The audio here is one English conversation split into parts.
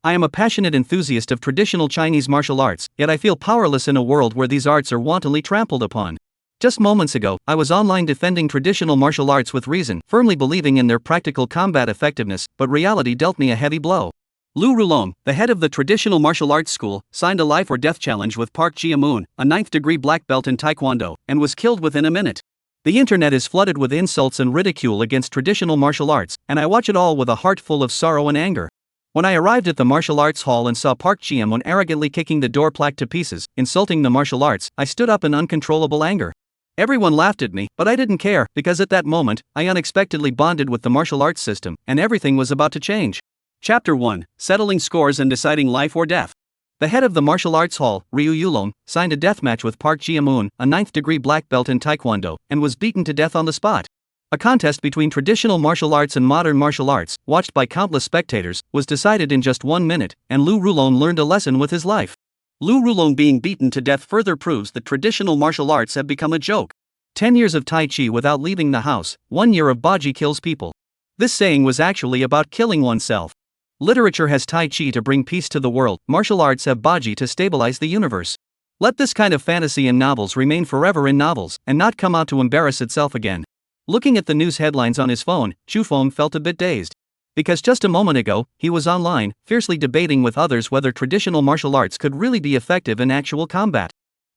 I am a passionate enthusiast of traditional Chinese martial arts, yet I feel powerless in a world where these arts are wantonly trampled upon. Just moments ago, I was online defending traditional martial arts with reason, firmly believing in their practical combat effectiveness, but reality dealt me a heavy blow. Lu Rulong, the head of the traditional martial arts school, signed a life or death challenge with Park Ji-amun, a 9th-degree black belt in Taekwondo, and was killed within a minute. The internet is flooded with insults and ridicule against traditional martial arts, and I watch it all with a heart full of sorrow and anger. When I arrived at the martial arts hall and saw Park Ji-amun arrogantly kicking the door plaque to pieces, insulting the martial arts, I stood up in uncontrollable anger. Everyone laughed at me, but I didn't care, because at that moment, I unexpectedly bonded with the martial arts system, and everything was about to change. Chapter 1: Settling Scores and Deciding Life or Death. The head of the martial arts hall, Ryu Yulong, signed a death match with Park Ji-amun, a 9th-degree black belt in Taekwondo, and was beaten to death on the spot. A contest between traditional martial arts and modern martial arts, watched by countless spectators, was decided in just 1 minute, and Lu Rulong learned a lesson with his life. Lu Rulong being beaten to death further proves that traditional martial arts have become a joke. 10 years of Tai Chi without leaving the house, 1 year of Baji kills people. This saying was actually about killing oneself. Literature has Tai Chi to bring peace to the world, martial arts have Baji to stabilize the universe. Let this kind of fantasy in novels remain forever in novels, and not come out to embarrass itself again. Looking at the news headlines on his phone, Chu Feng felt a bit dazed. Because just a moment ago, he was online, fiercely debating with others whether traditional martial arts could really be effective in actual combat.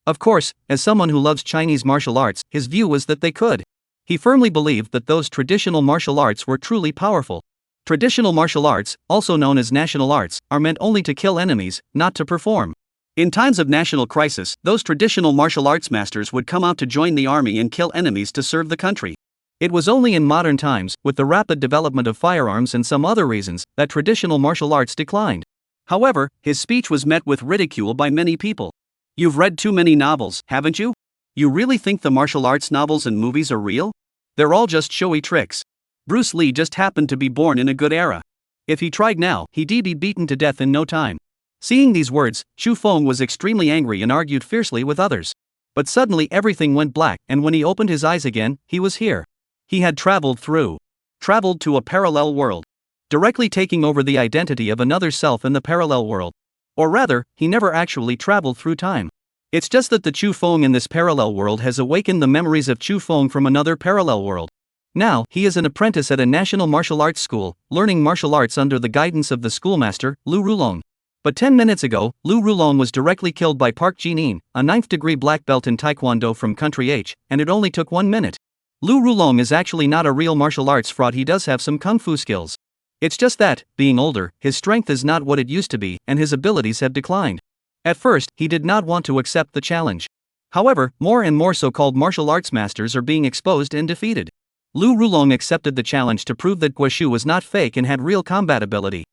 Of course, as someone who loves Chinese martial arts, his view was that they could. He firmly believed that those traditional martial arts were truly powerful. Traditional martial arts, also known as national arts, are meant only to kill enemies, not to perform. In times of national crisis, those traditional martial arts masters would come out to join the army and kill enemies to serve the country. It was only in modern times, with the rapid development of firearms and some other reasons, that traditional martial arts declined. However, his speech was met with ridicule by many people. You've read too many novels, haven't you? You really think the martial arts novels and movies are real? They're all just showy tricks. Bruce Lee just happened to be born in a good era. If he tried now, he'd be beaten to death in no time. Seeing these words, Chu Feng was extremely angry and argued fiercely with others. But suddenly everything went black, and when he opened his eyes again, he was here. He had traveled to a parallel world. Directly taking over the identity of another self in the parallel world. Or rather, he never actually traveled through time. It's just that the Chu Feng in this parallel world has awakened the memories of Chu Feng from another parallel world. Now, he is an apprentice at a national martial arts school, learning martial arts under the guidance of the schoolmaster, Lu Rulong. But 10 minutes ago, Lu Rulong was directly killed by Park Ji-amun, a 9th-degree black belt in Taekwondo from country H, and it only took 1 minute. Lu Rulong is actually not a real martial arts fraud, he does have some kung fu skills. It's just that, being older, his strength is not what it used to be, and his abilities have declined. At first, he did not want to accept the challenge. However, more and more so-called martial arts masters are being exposed and defeated. Lu Rulong accepted the challenge to prove that Guoshu was not fake and had real combat ability.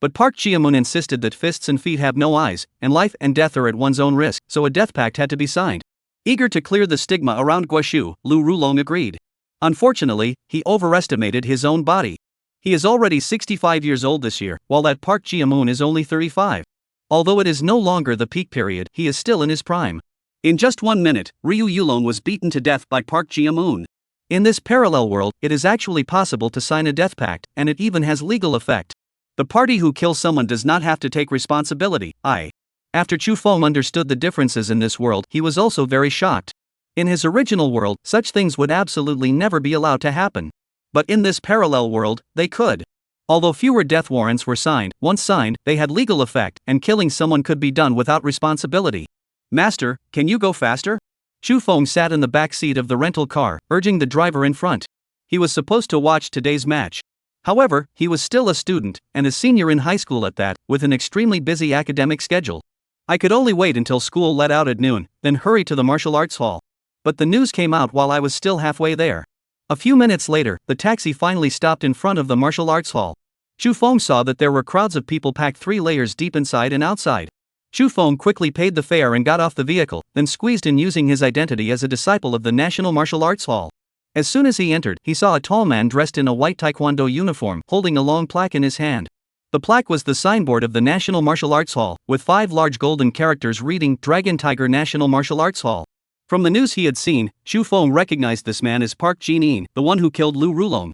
But Park Ji-amun insisted that fists and feet have no eyes, and life and death are at one's own risk, so a death pact had to be signed. Eager to clear the stigma around Guoshu, Lu Rulong agreed. Unfortunately, he overestimated his own body. He is already 65 years old this year, while that Park Ji-amun is only 35. Although it is no longer the peak period, he is still in his prime. In just 1 minute, Ryu Yulong was beaten to death by Park Ji-amun. In this parallel world, it is actually possible to sign a death pact, and it even has legal effect. The party who kills someone does not have to take responsibility. After Chu Feng understood the differences in this world, he was also very shocked. In his original world, such things would absolutely never be allowed to happen. But in this parallel world, they could. Although fewer death warrants were signed, once signed, they had legal effect, and killing someone could be done without responsibility. Master, can you go faster? Chu Feng sat in the back seat of the rental car, urging the driver in front. He was supposed to watch today's match. However, he was still a student, and a senior in high school at that, with an extremely busy academic schedule. I could only wait until school let out at noon, then hurry to the martial arts hall. But the news came out while I was still halfway there. A few minutes later, the taxi finally stopped in front of the martial arts hall. Chu Feng saw that there were crowds of people packed 3 layers deep inside and outside. Chu Feng quickly paid the fare and got off the vehicle, then squeezed in using his identity as a disciple of the National Martial Arts Hall. As soon as he entered, he saw a tall man dressed in a white taekwondo uniform, holding a long plaque in his hand. The plaque was the signboard of the National Martial Arts Hall, with 5 large golden characters reading Dragon Tiger National Martial Arts Hall. From the news he had seen, Chu Feng recognized this man as Park Ji-amun, the one who killed Lu Rulong.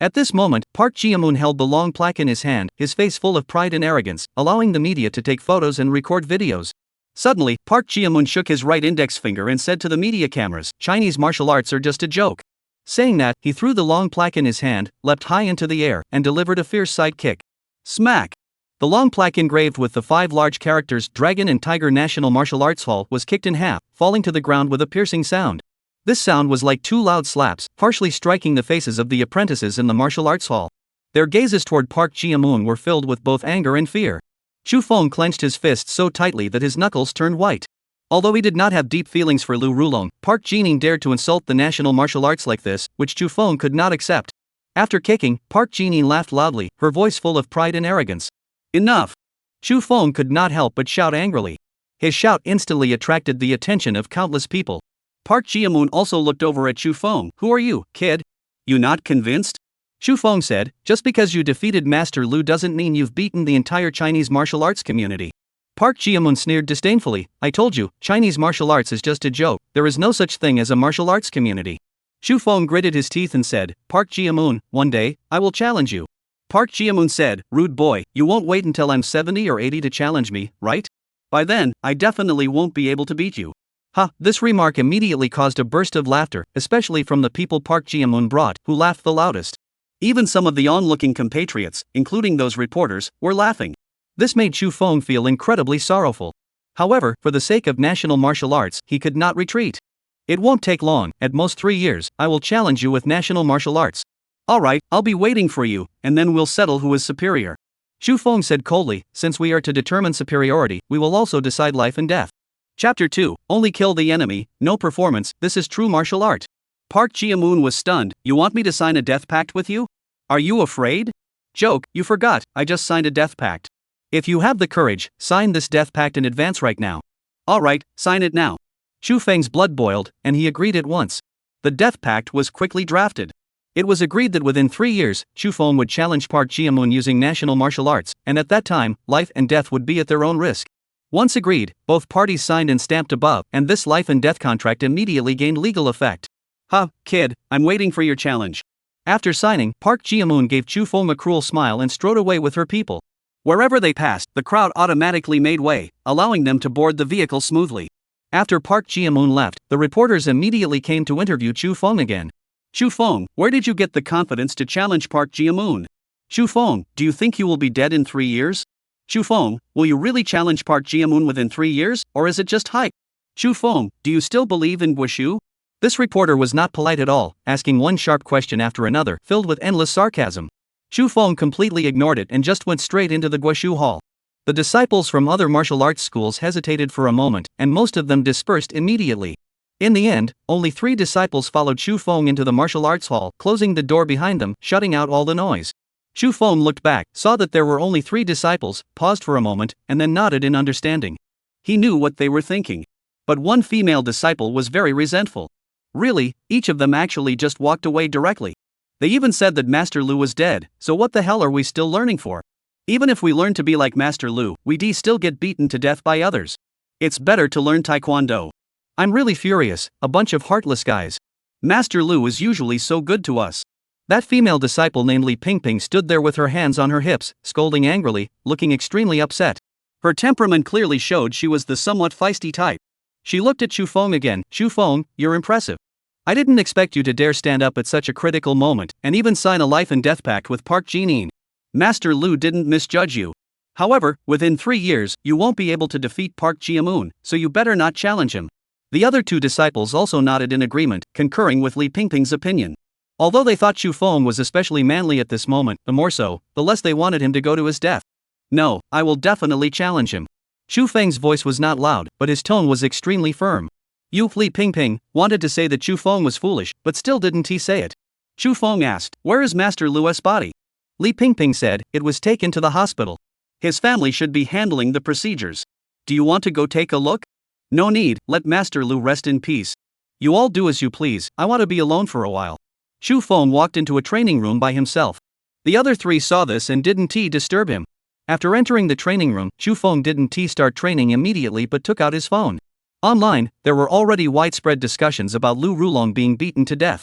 At this moment, Park Ji-moon held the long plaque in his hand, his face full of pride and arrogance, allowing the media to take photos and record videos. Suddenly, Park Ji-moon shook his right index finger and said to the media cameras, "Chinese martial arts are just a joke." Saying that, he threw the long plaque in his hand, leapt high into the air, and delivered a fierce side kick. Smack! The long plaque engraved with the 5 large characters Dragon and Tiger National Martial Arts Hall was kicked in half, falling to the ground with a piercing sound. This sound was like 2 loud slaps, harshly striking the faces of the apprentices in the martial arts hall. Their gazes toward Park Ji-moon were filled with both anger and fear. Chu Feng clenched his fists so tightly that his knuckles turned white. Although he did not have deep feelings for Lu Rulong, Park Ji-ning dared to insult the national martial arts like this, which Chu Feng could not accept. After kicking, Park Ji-ning laughed loudly, her voice full of pride and arrogance. "Enough!" Chu Feng could not help but shout angrily. His shout instantly attracted the attention of countless people. Park Ji-moon also looked over at Chu Feng. "Who are you, kid? You not convinced?" Chu Feng said, "Just because you defeated Master Lu doesn't mean you've beaten the entire Chinese martial arts community." Park Ji-moon sneered disdainfully, "I told you, Chinese martial arts is just a joke, there is no such thing as a martial arts community." Chu Feng gritted his teeth and said, "Park Ji-moon, one day, I will challenge you." Park Ji-moon said, "Rude boy, you won't wait until I'm 70 or 80 to challenge me, right? By then, I definitely won't be able to beat you." Ha! This remark immediately caused a burst of laughter, especially from the people Park Ji-moon brought, who laughed the loudest. Even some of the onlooking compatriots, including those reporters, were laughing. This made Chu Feng feel incredibly sorrowful. However, for the sake of national martial arts, he could not retreat. "It won't take long, at most 3 years, I will challenge you with national martial arts." "Alright, I'll be waiting for you, and then we'll settle who is superior." Chu Feng said coldly, "Since we are to determine superiority, we will also decide life and death." Chapter 2, Only Kill the Enemy, No Performance, This is True Martial Art. Park Ji-moon was stunned. "You want me to sign a death pact with you? Are you afraid?" "Joke, you forgot, I just signed a death pact." "If you have the courage, sign this death pact in advance right now." "Alright, sign it now." Chu Feng's blood boiled, and he agreed at once. The death pact was quickly drafted. It was agreed that within 3 years, Chu Feng would challenge Park Ji-moon using national martial arts, and at that time, life and death would be at their own risk. Once agreed, both parties signed and stamped above, and this life and death contract immediately gained legal effect. "Ha, kid, I'm waiting for your challenge." After signing, Park Ji-moon gave Chu Feng a cruel smile and strode away with her people. Wherever they passed, the crowd automatically made way, allowing them to board the vehicle smoothly. After Park Ji-moon left, the reporters immediately came to interview Chu Feng again. "Chu Feng, where did you get the confidence to challenge Park Ji-moon? Chu Feng, do you think you will be dead in 3 years? Chu Feng, will you really challenge Park Ji-moon within 3 years, or is it just hype? Chu Feng, do you still believe in Guoshu?" This reporter was not polite at all, asking one sharp question after another, filled with endless sarcasm. Chu Feng completely ignored it and just went straight into the Guoshu hall. The disciples from other martial arts schools hesitated for a moment, and most of them dispersed immediately. In the end, only 3 disciples followed Chu Feng into the martial arts hall, closing the door behind them, shutting out all the noise. Chu Feng looked back, saw that there were only 3 disciples, paused for a moment, and then nodded in understanding. He knew what they were thinking. But one female disciple was very resentful. Really, each of them actually just walked away directly. They even said that Master Lu was dead, so what the hell are we still learning for? Even if we learn to be like Master Lu, we still get beaten to death by others. It's better to learn Taekwondo. I'm really furious, a bunch of heartless guys. Master Lu is usually so good to us. That female disciple named Li Pingping stood there with her hands on her hips, scolding angrily, looking extremely upset. Her temperament clearly showed she was the somewhat feisty type. She looked at Chu Feng again. "Chu Feng, you're impressive. I didn't expect you to dare stand up at such a critical moment, and even sign a life and death pact with Park Ji-moon. Master Lu didn't misjudge you. However, within 3 years, you won't be able to defeat Park Ji-moon, so you better not challenge him." The other 2 disciples also nodded in agreement, concurring with Li Pingping's opinion. Although they thought Chu Feng was especially manly at this moment, the more so, the less they wanted him to go to his death. "No, I will definitely challenge him." Chu Feng's voice was not loud, but his tone was extremely firm. Li Pingping wanted to say that Chu Feng was foolish, but still didn't he say it. Chu Feng asked, "Where is Master Lu's body?" Li Pingping said, "It was taken to the hospital. His family should be handling the procedures. Do you want to go take a look?" "No need, let Master Lu rest in peace. You all do as you please, I want to be alone for a while." Chu Feng walked into a training room by himself. The other 3 saw this and didn't disturb him. After entering the training room, Chu Feng didn't start training immediately but took out his phone. Online, there were already widespread discussions about Lu Rulong being beaten to death.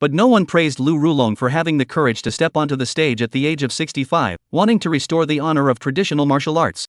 But no one praised Lu Rulong for having the courage to step onto the stage at the age of 65, wanting to restore the honor of traditional martial arts.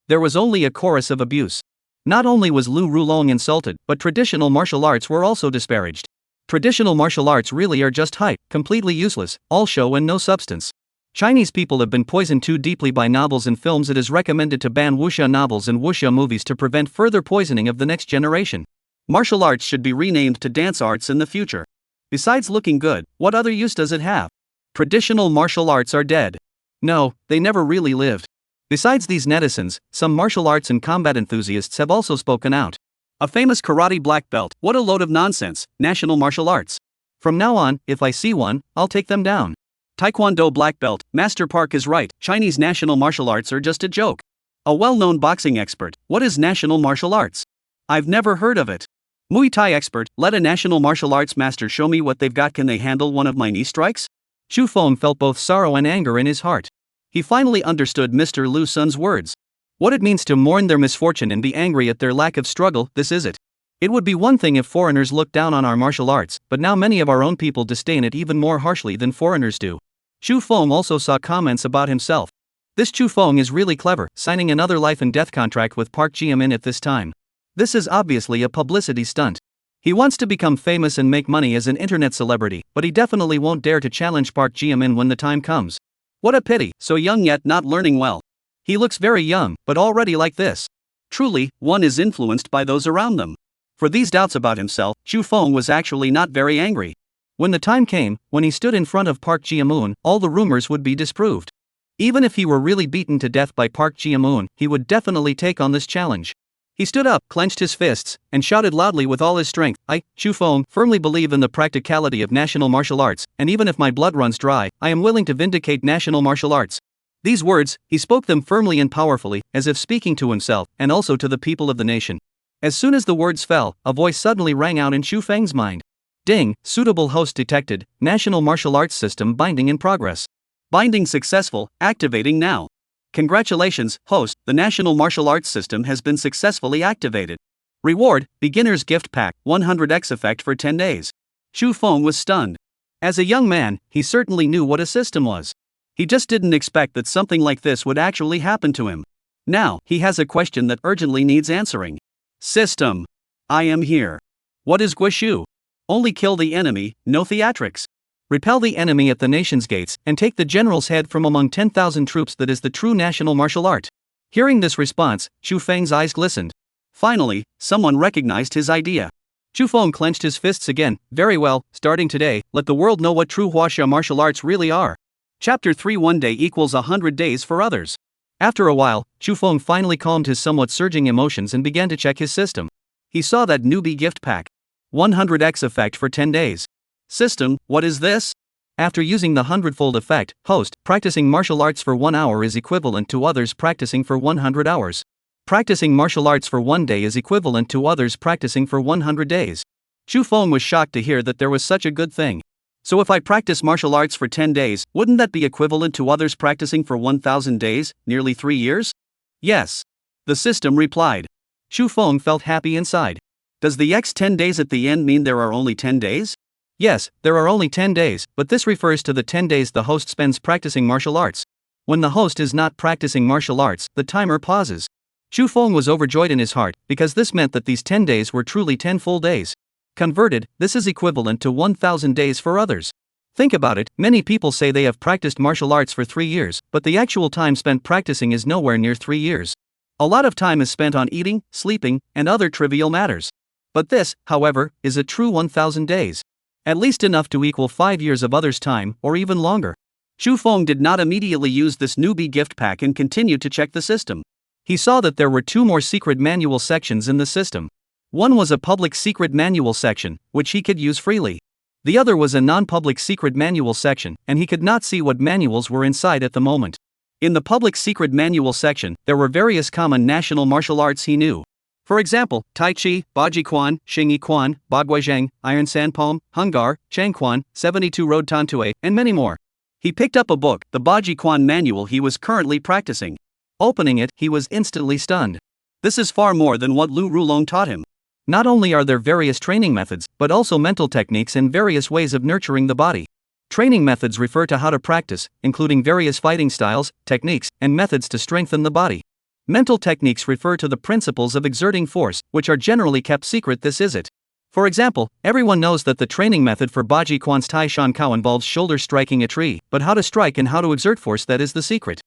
There was only a chorus of abuse. Not only was Lu Rulong insulted, but traditional martial arts were also disparaged. Traditional martial arts really are just hype, completely useless, all show and no substance. Chinese people have been poisoned too deeply by novels and films. It is recommended to ban wuxia novels and wuxia movies to prevent further poisoning of the next generation. Martial arts should be renamed to dance arts in the future. Besides looking good, what other use does it have? Traditional martial arts are dead. No, they never really lived. Besides these netizens, some martial arts and combat enthusiasts have also spoken out. A famous karate black belt, what a load of nonsense, national martial arts. From now on, if I see one, I'll take them down. Taekwondo black belt, Master Park is right, Chinese national martial arts are just a joke. A well-known boxing expert, what is national martial arts? I've never heard of it. Muay Thai expert, let a national martial arts master show me what they've got. Can they handle one of my knee strikes? Xu Feng felt both sorrow and anger in his heart. He finally understood Mr. Lu Sun's words. What it means to mourn their misfortune and be angry at their lack of struggle, this is it. It would be one thing if foreigners looked down on our martial arts, but now many of our own people disdain it even more harshly than foreigners do. Xu Feng also saw comments about himself. This Xu Feng is really clever, signing another life and death contract with Park Ji-min at this time. This is obviously a publicity stunt. He wants to become famous and make money as an internet celebrity, but he definitely won't dare to challenge Park Ji-min when the time comes. What a pity, so young yet not learning well. He looks very young, but already like this. Truly, one is influenced by those around them. For these doubts about himself, Xu Feng was actually not very angry. When the time came, when he stood in front of Park Ji-min, all the rumors would be disproved. Even if he were really beaten to death by Park Ji-min, he would definitely take on this challenge. He stood up, clenched his fists, and shouted loudly with all his strength, I, Xu Feng, firmly believe in the practicality of national martial arts, and even if my blood runs dry, I am willing to vindicate national martial arts. These words, he spoke them firmly and powerfully, as if speaking to himself, and also to the people of the nation. As soon as the words fell, a voice suddenly rang out in Xu Feng's mind. Ding, suitable host detected, national martial arts system binding in progress. Binding successful, activating now. Congratulations, host, the National Martial Arts System has been successfully activated. Reward, Beginner's Gift Pack, 100x effect for 10 days. Xu Feng was stunned. As a young man, he certainly knew what a system was. He just didn't expect that something like this would actually happen to him. Now, he has a question that urgently needs answering. System. I am here. What is Guoshu? Only kill the enemy, no theatrics. Repel the enemy at the nation's gates, and take the general's head from among 10,000 troops. That is the true national martial art. Hearing this response, Xu Feng's eyes glistened. Finally, someone recognized his idea. Xu Feng clenched his fists again. Very well, starting today, let the world know what true Huaxia martial arts really are. Chapter 3 1 day equals 100 days for others. After a while, Xu Feng finally calmed his somewhat surging emotions and began to check his system. He saw that newbie gift pack. 100x effect for 10 days. System, what is this? After using the 100-fold effect, host, practicing martial arts for 1 hour is equivalent to others practicing for 100 hours. Practicing martial arts for 1 day is equivalent to others practicing for 100 days. Xu Feng was shocked to hear that there was such a good thing. So if I practice martial arts for 10 days, wouldn't that be equivalent to others practicing for 1,000 days, nearly 3 years? Yes. The system replied. Xu Feng felt happy inside. Does the X 10 days at the end mean there are only 10 days? Yes, there are only 10 days, but this refers to the 10 days the host spends practicing martial arts. When the host is not practicing martial arts, the timer pauses. Xu Feng was overjoyed in his heart, because this meant that these 10 days were truly 10 full days. Converted, this is equivalent to 1,000 days for others. Think about it, many people say they have practiced martial arts for 3 years, but the actual time spent practicing is nowhere near 3 years. A lot of time is spent on eating, sleeping, and other trivial matters. But this, however, is a true 1,000 days. At least enough to equal 5 years of others' time, or even longer. Xu Feng did not immediately use this newbie gift pack and continued to check the system. He saw that there were 2 more secret manual sections in the system. One was a public secret manual section, which he could use freely. The other was a non-public secret manual section, and he could not see what manuals were inside at the moment. In the public secret manual section, there were various common national martial arts he knew. For example, Tai Chi, Baji Quan, Xingyi Quan, Baguizhang, Iron Sanpalm, Hungar, Chang Quan, 72 Road Tantue, and many more. He picked up a book, the Baji Quan manual he was currently practicing. Opening it, he was instantly stunned. This is far more than what Lu Rulong taught him. Not only are there various training methods, but also mental techniques and various ways of nurturing the body. Training methods refer to how to practice, including various fighting styles, techniques, and methods to strengthen the body. Mental techniques refer to the principles of exerting force, which are generally kept secret. This is it. For example, everyone knows that the training method for Baji Quan's Tai Shan Kao involves shoulder striking a tree, but how to strike and how to exert force, that is the secret.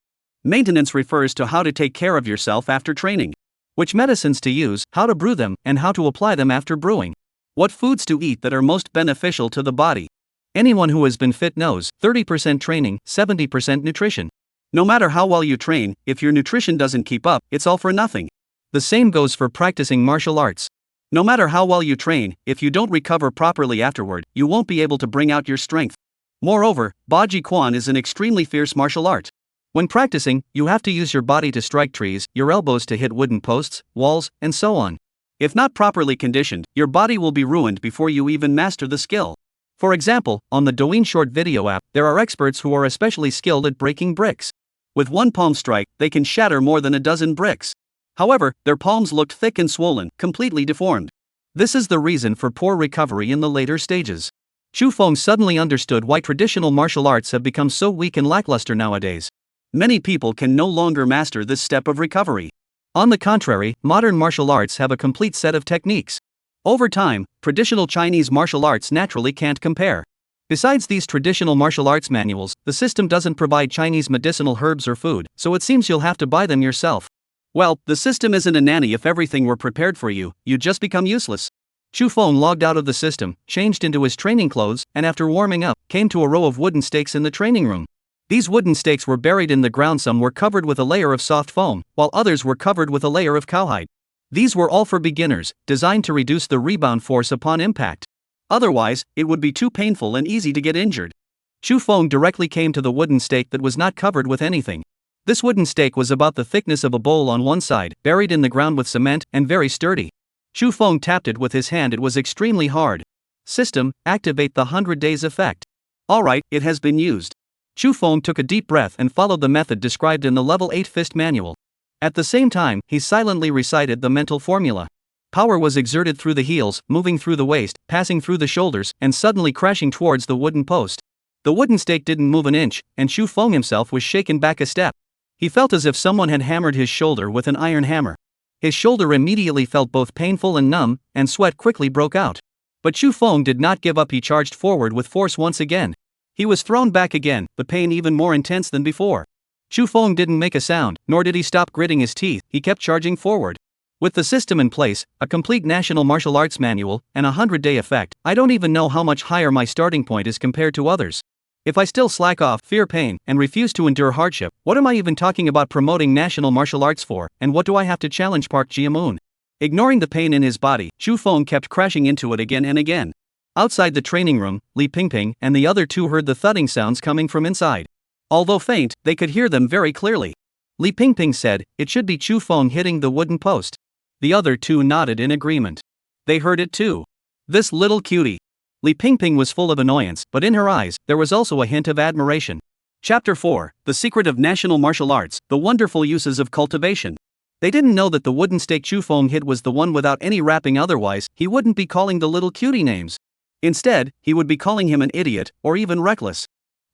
Maintenance refers to how to take care of yourself after training. Which medicines to use, how to brew them, and how to apply them after brewing. What foods to eat that are most beneficial to the body. Anyone who has been fit knows 30% training, 70% nutrition. No matter how well you train, if your nutrition doesn't keep up, it's all for nothing. The same goes for practicing martial arts. No matter how well you train, if you don't recover properly afterward, you won't be able to bring out your strength. Moreover, Baji Quan is an extremely fierce martial art. When practicing, you have to use your body to strike trees, your elbows to hit wooden posts, walls, and so on. If not properly conditioned, your body will be ruined before you even master the skill. For example, on the Douyin short video app, there are experts who are especially skilled at breaking bricks. With one palm strike, they can shatter more than a dozen bricks. However, their palms looked thick and swollen, completely deformed. This is the reason for poor recovery in the later stages. Chu Feng suddenly understood why traditional martial arts have become so weak and lackluster nowadays. Many people can no longer master this step of recovery. On the contrary, modern martial arts have a complete set of techniques. Over time, traditional Chinese martial arts naturally can't compare. Besides these traditional martial arts manuals, the system doesn't provide Chinese medicinal herbs or food, so it seems you'll have to buy them yourself. Well, the system isn't a nanny. If everything were prepared for you, you'd just become useless. Chu Feng logged out of the system, changed into his training clothes, and after warming up, came to a row of wooden stakes in the training room. These wooden stakes were buried in the ground. Some were covered with a layer of soft foam, while others were covered with a layer of cowhide. These were all for beginners, designed to reduce the rebound force upon impact. Otherwise, it would be too painful and easy to get injured. Chu Feng directly came to the wooden stake that was not covered with anything. This wooden stake was about the thickness of a bowl on one side, buried in the ground with cement, and very sturdy. Chu Feng tapped it with his hand. It was extremely hard. System, activate the 100 days effect. Alright, it has been used. Chu Feng took a deep breath and followed the method described in the level 8 fist manual. At the same time, he silently recited the mental formula. Power was exerted through the heels, moving through the waist, passing through the shoulders, and suddenly crashing towards the wooden post. The wooden stake didn't move an inch, and Chu Feng himself was shaken back a step. He felt as if someone had hammered his shoulder with an iron hammer. His shoulder immediately felt both painful and numb, and sweat quickly broke out. But Chu Feng did not give up. He charged forward with force once again. He was thrown back again, the pain even more intense than before. Chu Feng didn't make a sound, nor did he stop gritting his teeth. He kept charging forward. With the system in place, a complete national martial arts manual, and a 100-day effect, I don't even know how much higher my starting point is compared to others. If I still slack off, fear pain, and refuse to endure hardship, what am I even talking about promoting national martial arts for, and what do I have to challenge Park Ji-moon? Ignoring the pain in his body, Chu Feng kept crashing into it again and again. Outside the training room, Li Pingping and the other two heard the thudding sounds coming from inside. Although faint, they could hear them very clearly. Li Pingping said, "It should be Chu Feng hitting the wooden post." The other two nodded in agreement. They heard it too. This little cutie. Li Pingping was full of annoyance, but in her eyes, there was also a hint of admiration. Chapter 4, The Secret of National Martial Arts, The Wonderful Uses of Cultivation. They didn't know that the wooden stake Chu Feng hit was the one without any wrapping. Otherwise, he wouldn't be calling the little cutie names. Instead, he would be calling him an idiot, or even reckless.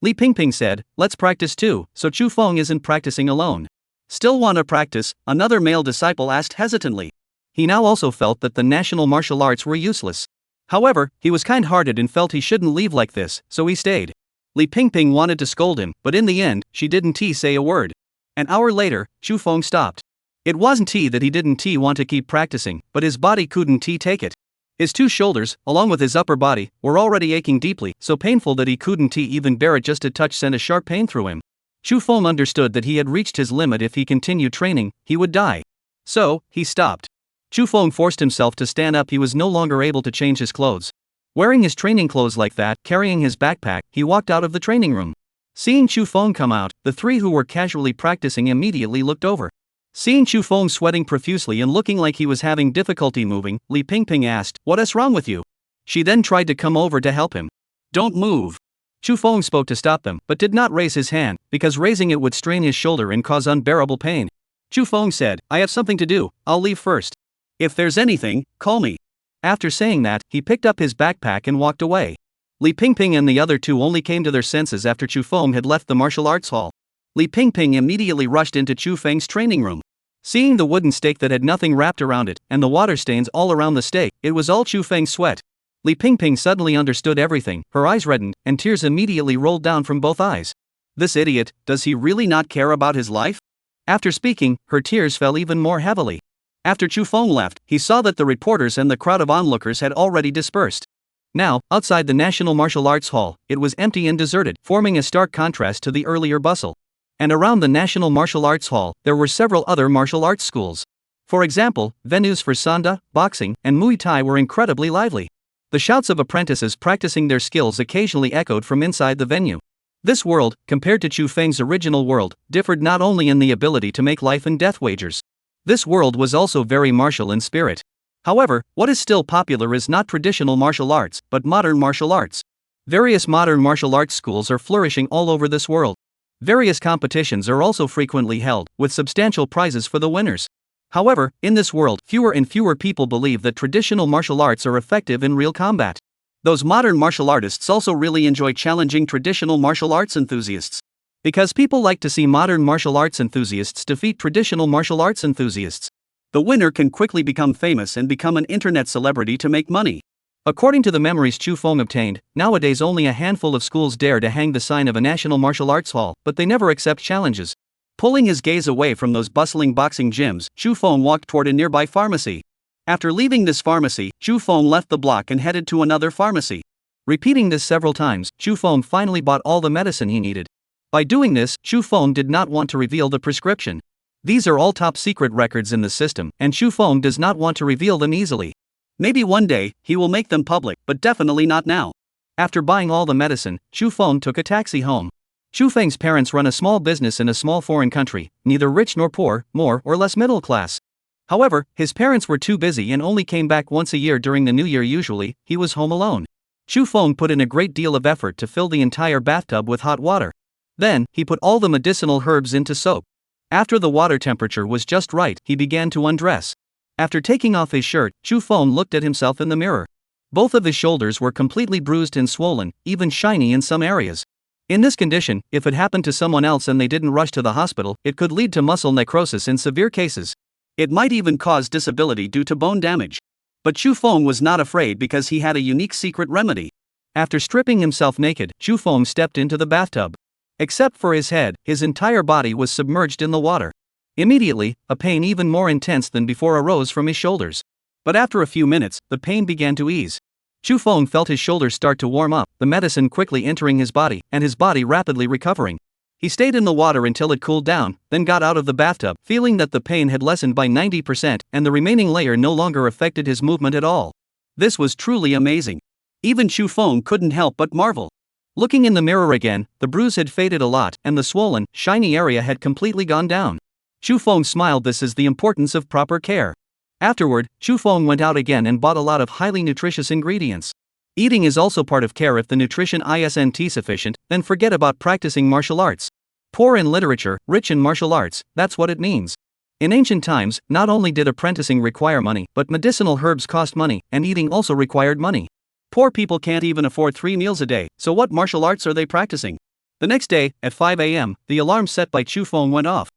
Li Pingping said, "Let's practice too," so Chu Feng isn't practicing alone. "Still want to practice?" another male disciple asked hesitantly. He now also felt that the national martial arts were useless. However, he was kind-hearted and felt he shouldn't leave like this, so he stayed. Li Pingping wanted to scold him, but in the end, she didn't say a word. An hour later, Chu Feng stopped. It wasn't that he didn't want to keep practicing, but his body couldn't take it. His two shoulders, along with his upper body, were already aching deeply, so painful that he couldn't even bear it. Just a touch sent a sharp pain through him. Chu Feng understood that he had reached his limit. If he continued training, he would die. So, he stopped. Chu Feng forced himself to stand up. He was no longer able to change his clothes. Wearing his training clothes like that, carrying his backpack, he walked out of the training room. Seeing Chu Feng come out, the three who were casually practicing immediately looked over. Seeing Chu Feng sweating profusely and looking like he was having difficulty moving, Li Pingping asked, "What's wrong with you?" She then tried to come over to help him. "Don't move." Chu Feng spoke to stop them, but did not raise his hand, because raising it would strain his shoulder and cause unbearable pain. Chu Feng said, "I have something to do, I'll leave first. If there's anything, call me." After saying that, he picked up his backpack and walked away. Li Pingping and the other two only came to their senses after Chu Feng had left the martial arts hall. Li Pingping immediately rushed into Chu Feng's training room. Seeing the wooden stake that had nothing wrapped around it, and the water stains all around the stake, it was all Chu Feng's sweat. Li Pingping suddenly understood everything, her eyes reddened, and tears immediately rolled down from both eyes. This idiot, does he really not care about his life? After speaking, her tears fell even more heavily. After Chu Feng left, he saw that the reporters and the crowd of onlookers had already dispersed. Now, outside the National Martial Arts Hall, it was empty and deserted, forming a stark contrast to the earlier bustle. And around the National Martial Arts Hall, there were several other martial arts schools. For example, venues for sanda, boxing, and Muay Thai were incredibly lively. The shouts of apprentices practicing their skills occasionally echoed from inside the venue. This world, compared to Chu Feng's original world, differed not only in the ability to make life and death wagers. This world was also very martial in spirit. However, what is still popular is not traditional martial arts, but modern martial arts. Various modern martial arts schools are flourishing all over this world. Various competitions are also frequently held, with substantial prizes for the winners. However, in this world, fewer and fewer people believe that traditional martial arts are effective in real combat. Those modern martial artists also really enjoy challenging traditional martial arts enthusiasts. Because people like to see modern martial arts enthusiasts defeat traditional martial arts enthusiasts. The winner can quickly become famous and become an internet celebrity to make money. According to the memories Chu Feng obtained, nowadays only a handful of schools dare to hang the sign of a national martial arts hall, but they never accept challenges. Pulling his gaze away from those bustling boxing gyms, Chu Feng walked toward a nearby pharmacy. After leaving this pharmacy, Chu Feng left the block and headed to another pharmacy. Repeating this several times, Chu Feng finally bought all the medicine he needed. By doing this, Chu Feng did not want to reveal the prescription. These are all top secret records in the system, and Chu Feng does not want to reveal them easily. Maybe one day, he will make them public, but definitely not now. After buying all the medicine, Chu Feng took a taxi home. Chu Feng's parents run a small business in a small foreign country, neither rich nor poor, more or less middle class. However, his parents were too busy and only came back once a year during the new year. Usually, he was home alone. Chu Feng put in a great deal of effort to fill the entire bathtub with hot water. Then, he put all the medicinal herbs into soap. After the water temperature was just right, he began to undress. After taking off his shirt, Chu Feng looked at himself in the mirror. Both of his shoulders were completely bruised and swollen, even shiny in some areas. In this condition, if it happened to someone else and they didn't rush to the hospital, it could lead to muscle necrosis in severe cases. It might even cause disability due to bone damage. But Chu Feng was not afraid because he had a unique secret remedy. After stripping himself naked, Chu Feng stepped into the bathtub. Except for his head, his entire body was submerged in the water. Immediately, a pain even more intense than before arose from his shoulders. But after a few minutes, the pain began to ease. Chu Feng felt his shoulders start to warm up, the medicine quickly entering his body, and his body rapidly recovering. He stayed in the water until it cooled down, then got out of the bathtub, feeling that the pain had lessened by 90%, and the remaining layer no longer affected his movement at all. This was truly amazing. Even Chu Feng couldn't help but marvel. Looking in the mirror again, the bruise had faded a lot, and the swollen, shiny area had completely gone down. Chu Feng smiled. This is the importance of proper care. Afterward, Chu Feng went out again and bought a lot of highly nutritious ingredients. Eating is also part of care. If the nutrition isn't sufficient, then forget about practicing martial arts. Poor in literature, rich in martial arts, that's what it means. In ancient times, not only did apprenticing require money, but medicinal herbs cost money, and eating also required money. Poor people can't even afford 3 meals a day, so what martial arts are they practicing? The next day, at 5 a.m., the alarm set by Chu Feng went off.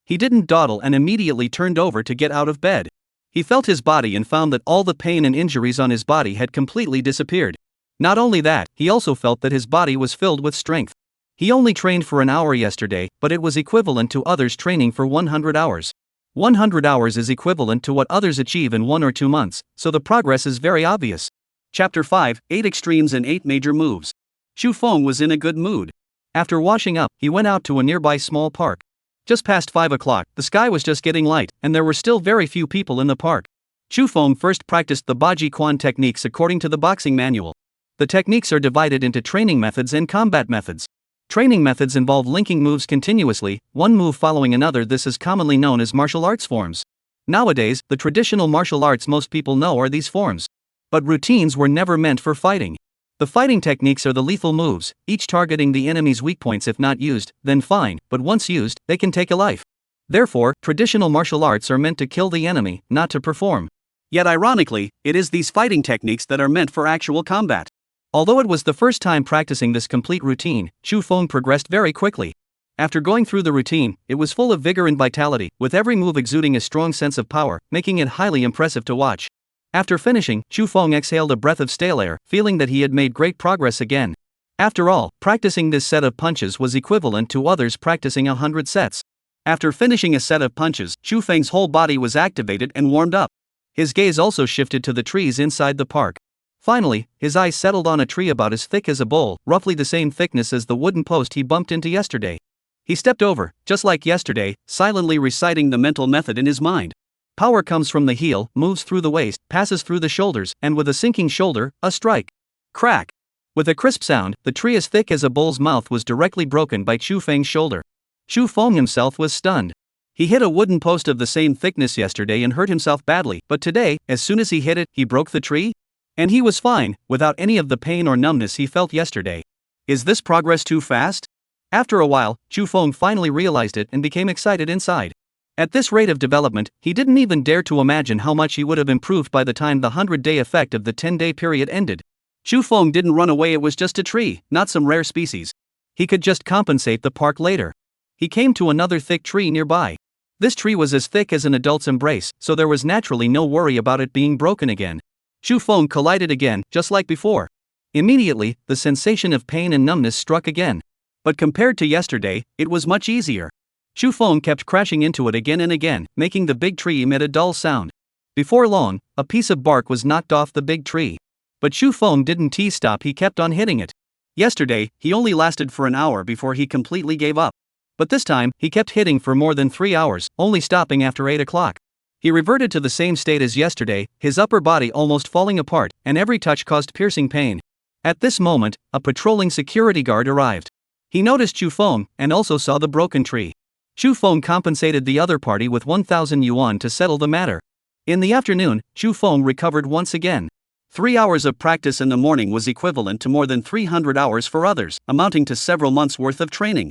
He didn't dawdle and immediately turned over to get out of bed. He felt his body and found that all the pain and injuries on his body had completely disappeared. Not only that, he also felt that his body was filled with strength. He only trained for an hour yesterday, but it was equivalent to others training for 100 hours. 100 hours is equivalent to what others achieve in 1 or 2 months, so the progress is very obvious. Chapter 5, 8 Extremes and 8 Major Moves. Chu Feng was in a good mood. After washing up, he went out to a nearby small park. Just past 5 o'clock, the sky was just getting light, and there were still very few people in the park. Chu Feng first practiced the Baji Quan techniques according to the boxing manual. The techniques are divided into training methods and combat methods. Training methods involve linking moves continuously, one move following another. This is commonly known as martial arts forms. Nowadays, the traditional martial arts most people know are these forms. But routines were never meant for fighting. The fighting techniques are the lethal moves, each targeting the enemy's weak points. If not used, then fine, but once used, they can take a life. Therefore, traditional martial arts are meant to kill the enemy, not to perform. Yet ironically, it is these fighting techniques that are meant for actual combat. Although it was the first time practicing this complete routine, Chu Feng progressed very quickly. After going through the routine, it was full of vigor and vitality, with every move exuding a strong sense of power, making it highly impressive to watch. After finishing, Chu Feng exhaled a breath of stale air, feeling that he had made great progress again. After all, practicing this set of punches was equivalent to others practicing 100 sets. After finishing a set of punches, Chu Feng's whole body was activated and warmed up. His gaze also shifted to the trees inside the park. Finally, his eyes settled on a tree about as thick as a bowl, roughly the same thickness as the wooden post he bumped into yesterday. He stepped over, just like yesterday, silently reciting the mental method in his mind. Power comes from the heel, moves through the waist, passes through the shoulders, and with a sinking shoulder, a strike. Crack! With a crisp sound, the tree as thick as a bull's mouth was directly broken by Chu Feng's shoulder. Chu Feng himself was stunned. He hit a wooden post of the same thickness yesterday and hurt himself badly, but today, as soon as he hit it, he broke the tree? And he was fine, without any of the pain or numbness he felt yesterday. Is this progress too fast? After a while, Chu Feng finally realized it and became excited inside. At this rate of development, he didn't even dare to imagine how much he would have improved by the time the 100-day effect of the 10-day period ended. Chu Feng didn't run away, it was just a tree, not some rare species. He could just compensate the park later. He came to another thick tree nearby. This tree was as thick as an adult's embrace, so there was naturally no worry about it being broken again. Chu Feng collided again, just like before. Immediately, the sensation of pain and numbness struck again. But compared to yesterday, it was much easier. Chu Feng kept crashing into it again and again, making the big tree emit a dull sound. Before long, a piece of bark was knocked off the big tree. But Chu Feng didn't stop, he kept on hitting it. Yesterday, he only lasted for an hour before he completely gave up. But this time, he kept hitting for more than 3 hours, only stopping after 8 o'clock. He reverted to the same state as yesterday, his upper body almost falling apart, and every touch caused piercing pain. At this moment, a patrolling security guard arrived. He noticed Chu Feng, and also saw the broken tree. Chu Feng compensated the other party with 1,000 yuan to settle the matter. In the afternoon, Chu Feng recovered once again. 3 hours of practice in the morning was equivalent to more than 300 hours for others, amounting to several months' worth of training.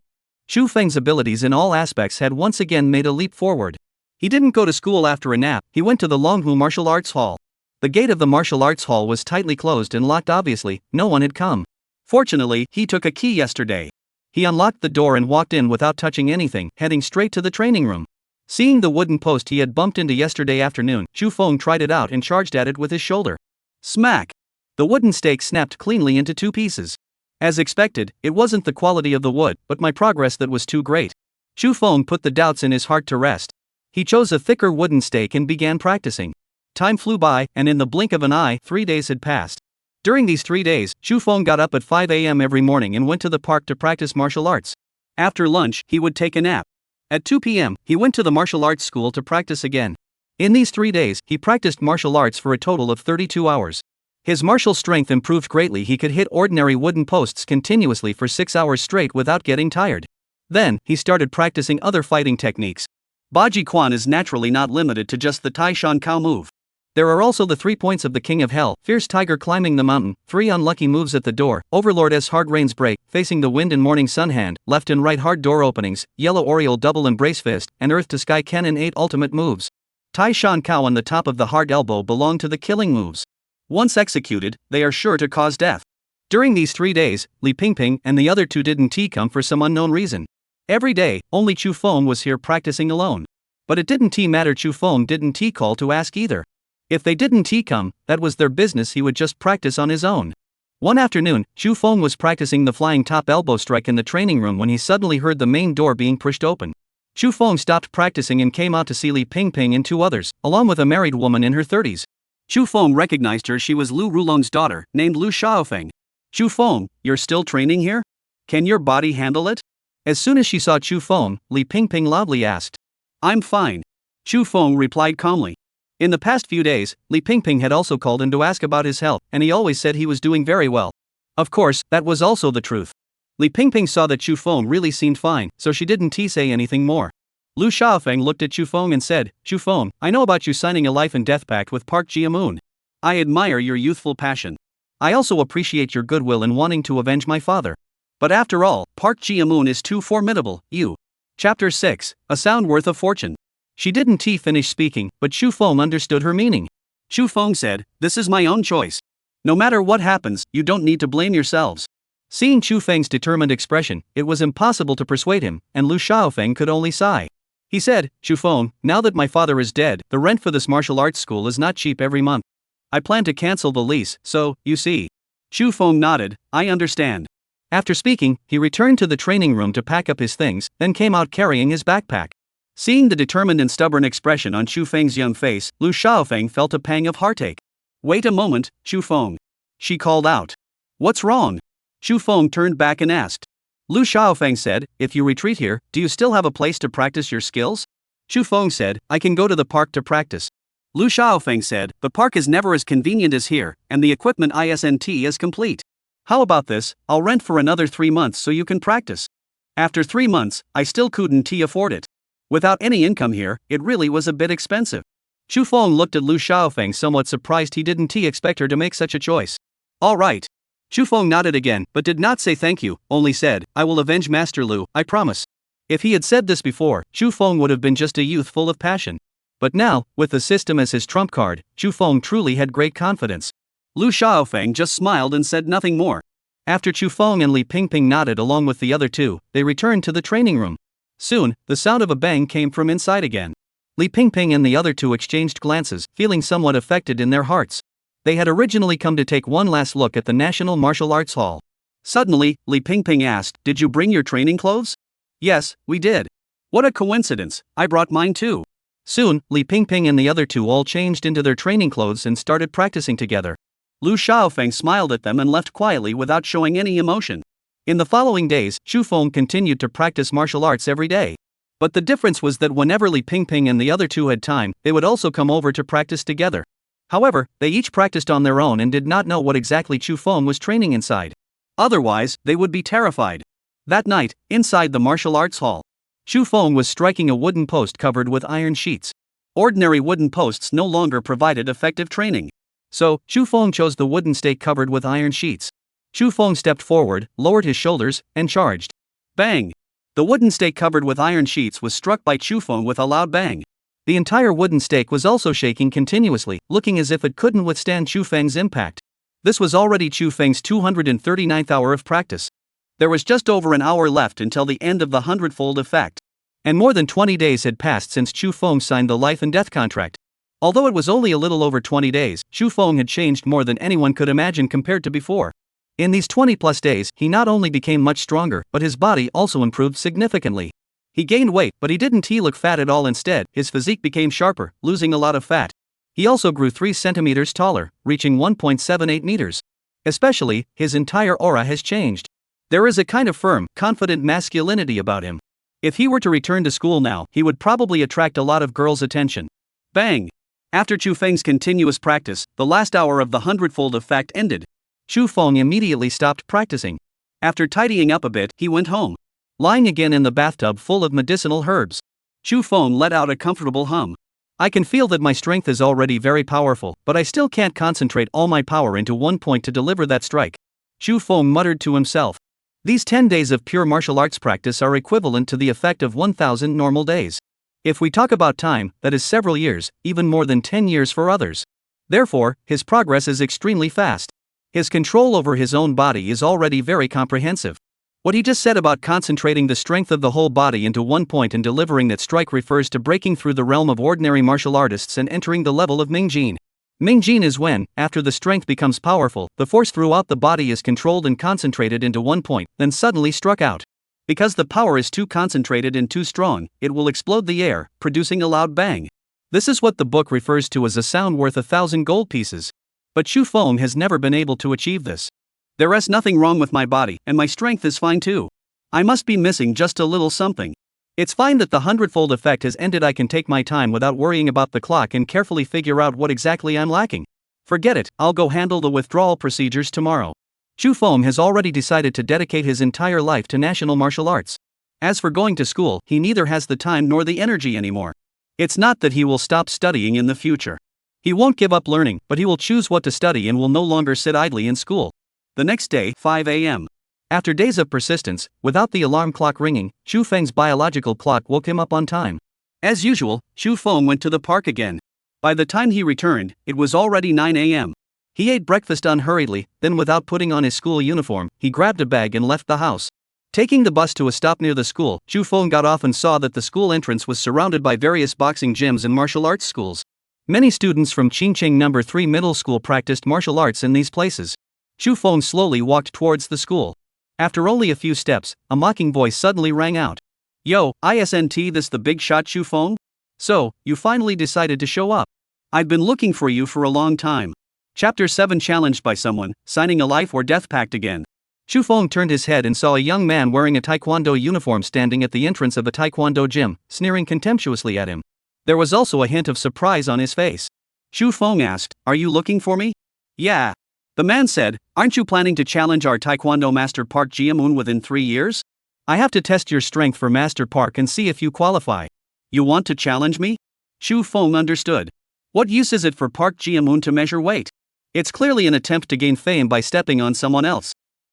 Chu Feng's abilities in all aspects had once again made a leap forward. He didn't go to school after a nap, he went to the Longhu Martial Arts Hall. The gate of the martial arts hall was tightly closed and locked, obviously, no one had come. Fortunately, he took a key yesterday. He unlocked the door and walked in without touching anything, heading straight to the training room. Seeing the wooden post he had bumped into yesterday afternoon, Chu Feng tried it out and charged at it with his shoulder. Smack! The wooden stake snapped cleanly into 2 pieces. As expected, it wasn't the quality of the wood, but my progress that was too great. Chu Feng put the doubts in his heart to rest. He chose a thicker wooden stake and began practicing. Time flew by, and in the blink of an eye, 3 days had passed. During these 3 days, Chu Feng got up at 5 a.m. every morning and went to the park to practice martial arts. After lunch, he would take a nap. At 2 p.m., he went to the martial arts school to practice again. In these 3 days, he practiced martial arts for a total of 32 hours. His martial strength improved greatly, he could hit ordinary wooden posts continuously for 6 hours straight without getting tired. Then, he started practicing other fighting techniques. Baji Quan is naturally not limited to just the Tai Shan Kao move. There are also the 3 points of the King of Hell, Fierce Tiger climbing the mountain, 3 unlucky moves at the door, Overlord's hard rains break, facing the wind and morning sun hand, left and right hard door openings, Yellow Oriole double embrace fist, and Earth to Sky Cannon 8 ultimate moves. Tai Shan Kao on the top of the hard elbow belong to the killing moves. Once executed, they are sure to cause death. During these 3 days, Li Pingping and the other 2 didn't come for some unknown reason. Every day, only Chu Feng was here practicing alone. But it didn't matter, Chu Feng didn't call to ask either. If they didn't come, that was their business, he would just practice on his own. One afternoon, Chu Feng was practicing the flying top elbow strike in the training room when he suddenly heard the main door being pushed open. Chu Feng stopped practicing and came out to see Li Pingping and 2 others, along with a married woman in her 30s. Chu Feng recognized her, she was Lu Rulong's daughter, named Lu Xiaofeng. Chu Feng, you're still training here? Can your body handle it? As soon as she saw Chu Feng, Li Pingping loudly asked. I'm fine. Chu Feng replied calmly. In the past few days, Li Pingping had also called in to ask about his health, and he always said he was doing very well. Of course, that was also the truth. Li Pingping saw that Chu Feng really seemed fine, so she didn't say anything more. Lu Xiaofeng looked at Chu Feng and said, Chu Feng, I know about you signing a life and death pact with Park Jiamun. I admire your youthful passion. I also appreciate your goodwill in wanting to avenge my father. But after all, Park Jiamun is too formidable, you. Chapter 6, A Sound Worth a Fortune. She didn't finish speaking, but Chu Feng understood her meaning. Chu Feng said, "This is my own choice. No matter what happens, you don't need to blame yourselves." Seeing Chu Feng's determined expression, it was impossible to persuade him, and Lu Xiaofeng could only sigh. He said, "Chu Feng, now that my father is dead, the rent for this martial arts school is not cheap every month. I plan to cancel the lease, so, you see." Chu Feng nodded, "I understand." After speaking, he returned to the training room to pack up his things, then came out carrying his backpack. Seeing the determined and stubborn expression on Chu Feng's young face, Lu Xiaofeng felt a pang of heartache. "Wait a moment, Chu Feng," she called out. "What's wrong?" Chu Feng turned back and asked. Lu Xiaofeng said, "If you retreat here, do you still have a place to practice your skills?" Chu Feng said, "I can go to the park to practice." Lu Xiaofeng said, "The park is never as convenient as here, and the equipment isn't as complete. How about this, I'll rent for another 3 months so you can practice." After 3 months, I still couldn't afford it. Without any income here, it really was a bit expensive. Chu Feng looked at Lu Xiaofeng somewhat surprised he didn't expect her to make such a choice. "All right." Chu Feng nodded again, but did not say thank you, only said, "I will avenge Master Lu, I promise." If he had said this before, Chu Feng would have been just a youth full of passion. But now, with the system as his trump card, Chu Feng truly had great confidence. Lu Xiaofeng just smiled and said nothing more. After Chu Feng and Li Pingping nodded along with the other two, they returned to the training room. Soon, the sound of a bang came from inside again. Li Pingping and the other two exchanged glances, feeling somewhat affected in their hearts. They had originally come to take one last look at the National Martial Arts Hall. Suddenly, Li Pingping asked, "Did you bring your training clothes?" "Yes, we did." "What a coincidence, I brought mine too." Soon, Li Pingping and the other two all changed into their training clothes and started practicing together. Lu Xiaofeng smiled at them and left quietly without showing any emotion. In the following days, Chu Feng continued to practice martial arts every day. But the difference was that whenever Li Pingping and the other two had time, they would also come over to practice together. However, they each practiced on their own and did not know what exactly Chu Feng was training inside. Otherwise, they would be terrified. That night, inside the martial arts hall, Chu Feng was striking a wooden post covered with iron sheets. Ordinary wooden posts no longer provided effective training. So, Chu Feng chose the wooden stake covered with iron sheets. Chu Feng stepped forward, lowered his shoulders, and charged. Bang! The wooden stake covered with iron sheets was struck by Chu Feng with a loud bang. The entire wooden stake was also shaking continuously, looking as if it couldn't withstand Chu Feng's impact. This was already Chu Feng's 239th hour of practice. There was just over an hour left until the end of the hundredfold effect. And more than 20 days had passed since Chu Feng signed the life and death contract. Although it was only a little over 20 days, Chu Feng had changed more than anyone could imagine compared to before. In these 20-plus days, he not only became much stronger, but his body also improved significantly. He gained weight, but he didn't look fat at all. Instead, his physique became sharper, losing a lot of fat. He also grew 3 centimeters taller, reaching 1.78 meters. Especially, his entire aura has changed. There is a kind of firm, confident masculinity about him. If he were to return to school now, he would probably attract a lot of girls' attention. Bang! After Chu Feng's continuous practice, the last hour of the hundredfold effect ended. Chu Feng immediately stopped practicing. After tidying up a bit, he went home. Lying again in the bathtub full of medicinal herbs, Chu Feng let out a comfortable hum. "I can feel that my strength is already very powerful, but I still can't concentrate all my power into one point to deliver that strike," Chu Feng muttered to himself. These 10 days of pure martial arts practice are equivalent to the effect of 1,000 normal days. If we talk about time, that is several years, even more than 10 years for others. Therefore, his progress is extremely fast. His control over his own body is already very comprehensive. What he just said about concentrating the strength of the whole body into one point and delivering that strike refers to breaking through the realm of ordinary martial artists and entering the level of Mingjin. Mingjin is when, after the strength becomes powerful, the force throughout the body is controlled and concentrated into one point, then suddenly struck out. Because the power is too concentrated and too strong, it will explode the air, producing a loud bang. This is what the book refers to as a sound worth 1,000 gold pieces. But Chu Feng has never been able to achieve this. There is nothing wrong with my body, and my strength is fine too. I must be missing just a little something. It's fine that the hundredfold effect has ended. I can take my time without worrying about the clock and carefully figure out what exactly I'm lacking. Forget it, I'll go handle the withdrawal procedures tomorrow. Chu Feng has already decided to dedicate his entire life to national martial arts. As for going to school, he neither has the time nor the energy anymore. It's not that he will stop studying in the future. He won't give up learning, but he will choose what to study and will no longer sit idly in school. The next day, 5 a.m. After days of persistence, without the alarm clock ringing, Chu Feng's biological clock woke him up on time. As usual, Chu Feng went to the park again. By the time he returned, it was already 9 a.m. He ate breakfast unhurriedly, then without putting on his school uniform, he grabbed a bag and left the house. Taking the bus to a stop near the school, Chu Feng got off and saw that the school entrance was surrounded by various boxing gyms and martial arts schools. Many students from Qingcheng No. 3 Middle School practiced martial arts in these places. Chu Feng slowly walked towards the school. After only a few steps, a mocking voice suddenly rang out. "Yo, isn't this the big shot Chu Feng? So, you finally decided to show up. I've been looking for you for a long time." Chapter 7 Challenged by someone, signing a life or death pact again. Chu Feng turned his head and saw a young man wearing a taekwondo uniform standing at the entrance of a taekwondo gym, sneering contemptuously at him. There was also a hint of surprise on his face. Chu Feng asked, "Are you looking for me?" "Yeah." The man said, "Aren't you planning to challenge our taekwondo master Park Ji-moon within 3 years? I have to test your strength for Master Park and see if you qualify." "You want to challenge me?" Chu Feng understood. What use is it for Park Ji-moon to measure weight? It's clearly an attempt to gain fame by stepping on someone else.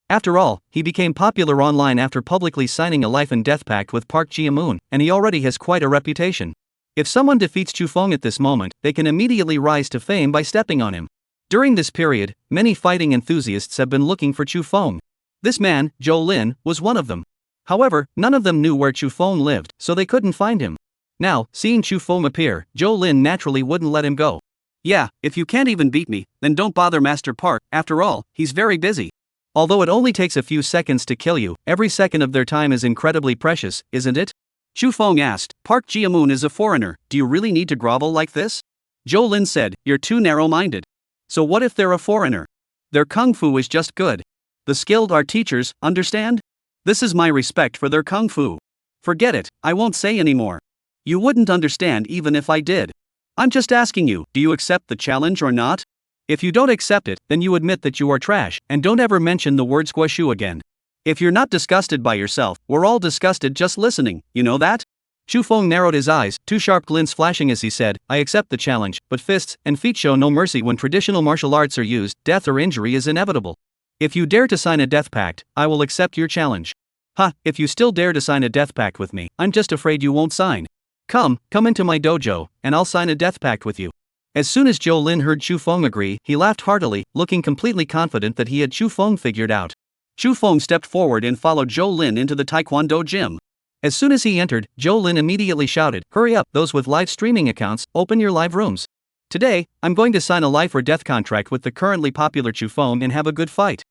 After all, he became popular online after publicly signing a life and death pact with Park Ji-moon, and he already has quite a reputation. If someone defeats Chu Feng at this moment, they can immediately rise to fame by stepping on him. During this period, many fighting enthusiasts have been looking for Chu Feng. This man, Zhou Lin, was one of them. However, none of them knew where Chu Feng lived, so they couldn't find him. Now, seeing Chu Feng appear, Zhou Lin naturally wouldn't let him go. "Yeah, if you can't even beat me, then don't bother Master Park, after all, he's very busy." Although it only takes a few seconds to kill you, every second of their time is incredibly precious, isn't it? Chu Feng asked, "Park Ji-moon is a foreigner, do you really need to grovel like this?" Zhou Lin said, "You're too narrow-minded. So what if they're a foreigner? Their kung fu is just good. The skilled are teachers, understand? This is my respect for their kung fu. Forget it, I won't say anymore. You wouldn't understand even if I did. I'm just asking you, do you accept the challenge or not? If you don't accept it, then you admit that you are trash, and don't ever mention the words Guoshu again. If you're not disgusted by yourself, we're all disgusted just listening, you know that?" Chu Feng narrowed his eyes, two sharp glints flashing as he said, "I accept the challenge, but fists and feet show no mercy when traditional martial arts are used, death or injury is inevitable. If you dare to sign a death pact, I will accept your challenge." "Ha, if you still dare to sign a death pact with me, I'm just afraid you won't sign. Come into my dojo, and I'll sign a death pact with you." As soon as Zhou Lin heard Chu Feng agree, he laughed heartily, looking completely confident that he had Chu Feng figured out. Chu Feng stepped forward and followed Zhou Lin into the taekwondo gym. As soon as he entered, Zhou Lin immediately shouted, "Hurry up, those with live streaming accounts, open your live rooms. Today, I'm going to sign a life or death contract with the currently popular Chu Feng and have a good fight."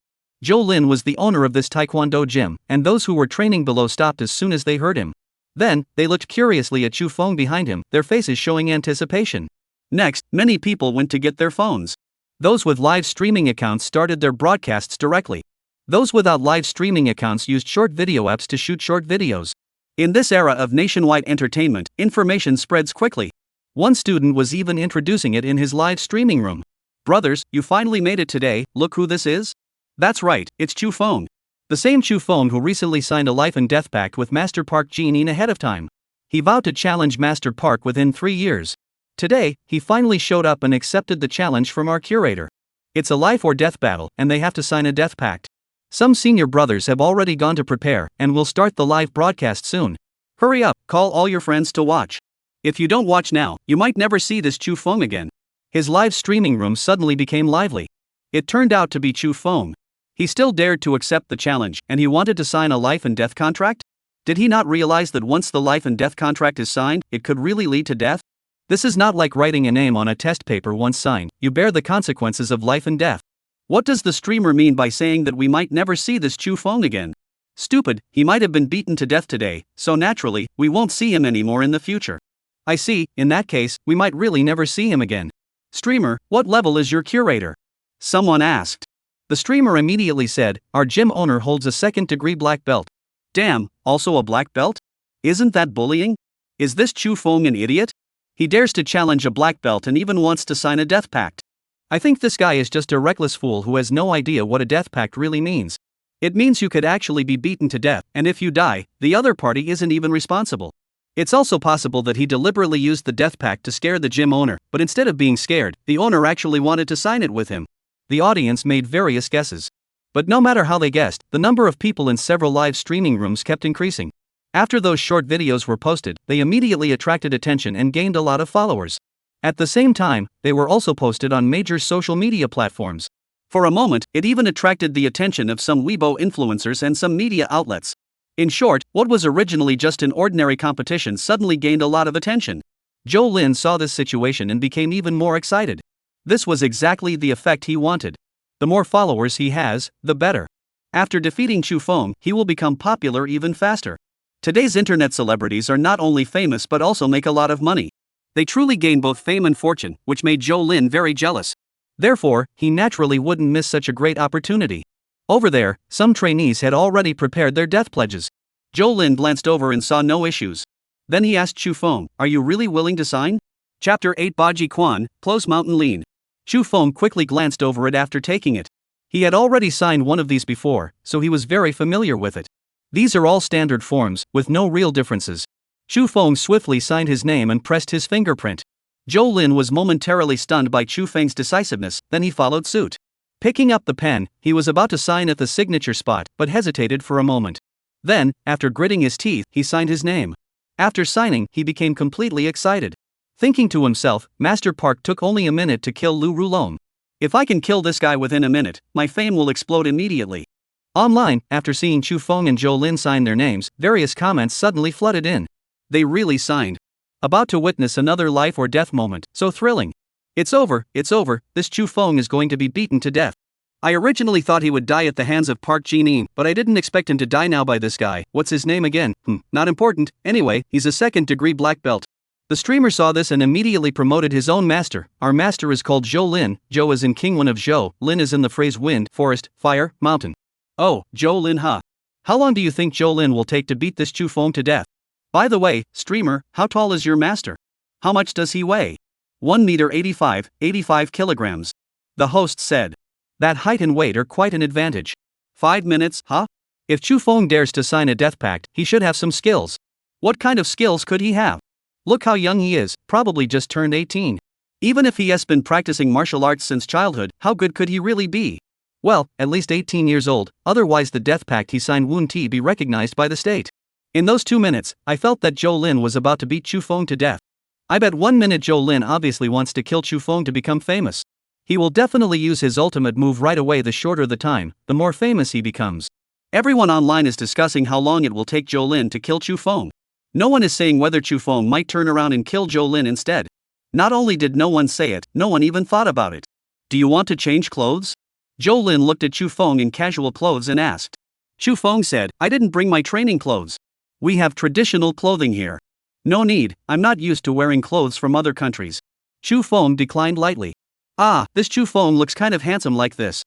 Zhou Lin was the owner of this taekwondo gym, and those who were training below stopped as soon as they heard him. Then, they looked curiously at Chu Feng behind him, their faces showing anticipation. Next, many people went to get their phones. Those with live streaming accounts started their broadcasts directly. Those without live streaming accounts used short video apps to shoot short videos. In this era of nationwide entertainment, information spreads quickly. One student was even introducing it in his live streaming room. "Brothers, you finally made it today, look who this is." That's right, it's Chu Feng. The same Chu Feng who recently signed a life and death pact with Master Park Ji-moon ahead of time. He vowed to challenge Master Park within 3 years. Today, he finally showed up and accepted the challenge from our curator. It's a life or death battle, and they have to sign a death pact. Some senior brothers have already gone to prepare, and will start the live broadcast soon. Hurry up, call all your friends to watch. If you don't watch now, you might never see this Chu Feng again. His live streaming room suddenly became lively. It turned out to be Chu Feng. He still dared to accept the challenge, and he wanted to sign a life and death contract? Did he not realize that once the life and death contract is signed, it could really lead to death? This is not like writing a name on a test paper once signed, you bear the consequences of life and death. What does the streamer mean by saying that we might never see this Chu Feng again? Stupid, he might have been beaten to death today, so naturally, we won't see him anymore in the future. I see, in that case, we might really never see him again. Streamer, what level is your curator? Someone asked. The streamer immediately said, our gym owner holds a 2nd degree black belt. Damn, also a black belt? Isn't that bullying? Is this Chu Feng an idiot? He dares to challenge a black belt and even wants to sign a death pact. I think this guy is just a reckless fool who has no idea what a death pact really means. It means you could actually be beaten to death, and if you die, the other party isn't even responsible. It's also possible that he deliberately used the death pact to scare the gym owner, but instead of being scared, the owner actually wanted to sign it with him. The audience made various guesses. But no matter how they guessed, the number of people in several live streaming rooms kept increasing. After those short videos were posted, they immediately attracted attention and gained a lot of followers. At the same time, they were also posted on major social media platforms. For a moment, it even attracted the attention of some Weibo influencers and some media outlets. In short, what was originally just an ordinary competition suddenly gained a lot of attention. Zhou Lin saw this situation and became even more excited. This was exactly the effect he wanted. The more followers he has, the better. After defeating Chu Feng, he will become popular even faster. Today's internet celebrities are not only famous but also make a lot of money. They truly gain both fame and fortune, which made Zhou Lin very jealous. Therefore, he naturally wouldn't miss such a great opportunity. Over there, some trainees had already prepared their death pledges. Zhou Lin glanced over and saw no issues. Then he asked Chu Feng, "Are you really willing to sign?" Chapter 8 Baji Quan, Close Mountain Lean. Chu Feng quickly glanced over it after taking it. He had already signed one of these before, so he was very familiar with it. These are all standard forms, with no real differences. Chu Feng swiftly signed his name and pressed his fingerprint. Zhou Lin was momentarily stunned by Chu Feng's decisiveness, then he followed suit. Picking up the pen, he was about to sign at the signature spot, but hesitated for a moment. Then, after gritting his teeth, he signed his name. After signing, he became completely excited. Thinking to himself, Master Park took only a minute to kill Lu Rulong. If I can kill this guy within a minute, my fame will explode immediately. Online, after seeing Chu Feng and Zhou Lin sign their names, various comments suddenly flooded in. They really signed. About to witness another life or death moment, so thrilling. It's over, this Chu Feng is going to be beaten to death. I originally thought he would die at the hands of Park Jin-in, but I didn't expect him to die now by this guy. What's his name again? Not important. Anyway, he's a second-degree black belt. The streamer saw this and immediately promoted his own master. Our master is called Zhou Lin. Zhou is in Kingwen of Zhou, Lin is in the phrase wind, forest, fire, mountain. Oh, Zhou Lin ha. How long do you think Zhou Lin will take to beat this Chu Feng to death? By the way, streamer, how tall is your master? How much does he weigh? 1 meter 85 kilograms. The host said. That height and weight are quite an advantage. 5 minutes, huh? If Chu Feng dares to sign a death pact, he should have some skills. What kind of skills could he have? Look how young he is, probably just turned 18. Even if he has been practicing martial arts since childhood, how good could he really be? Well, at least 18 years old, otherwise the death pact he signed wouldn't be recognized by the state. In those 2 minutes, I felt that Zhou Lin was about to beat Chu Feng to death. I bet 1 minute Zhou Lin obviously wants to kill Chu Feng to become famous. He will definitely use his ultimate move right away. The shorter the time, the more famous he becomes. Everyone online is discussing how long it will take Zhou Lin to kill Chu Feng. No one is saying whether Chu Feng might turn around and kill Zhou Lin instead. Not only did no one say it, no one even thought about it. Do you want to change clothes? Zhou Lin looked at Chu Feng in casual clothes and asked. Chu Feng said, I didn't bring my training clothes. We have traditional clothing here. No need, I'm not used to wearing clothes from other countries. Chu Feng declined lightly. This Chu Feng looks kind of handsome like this.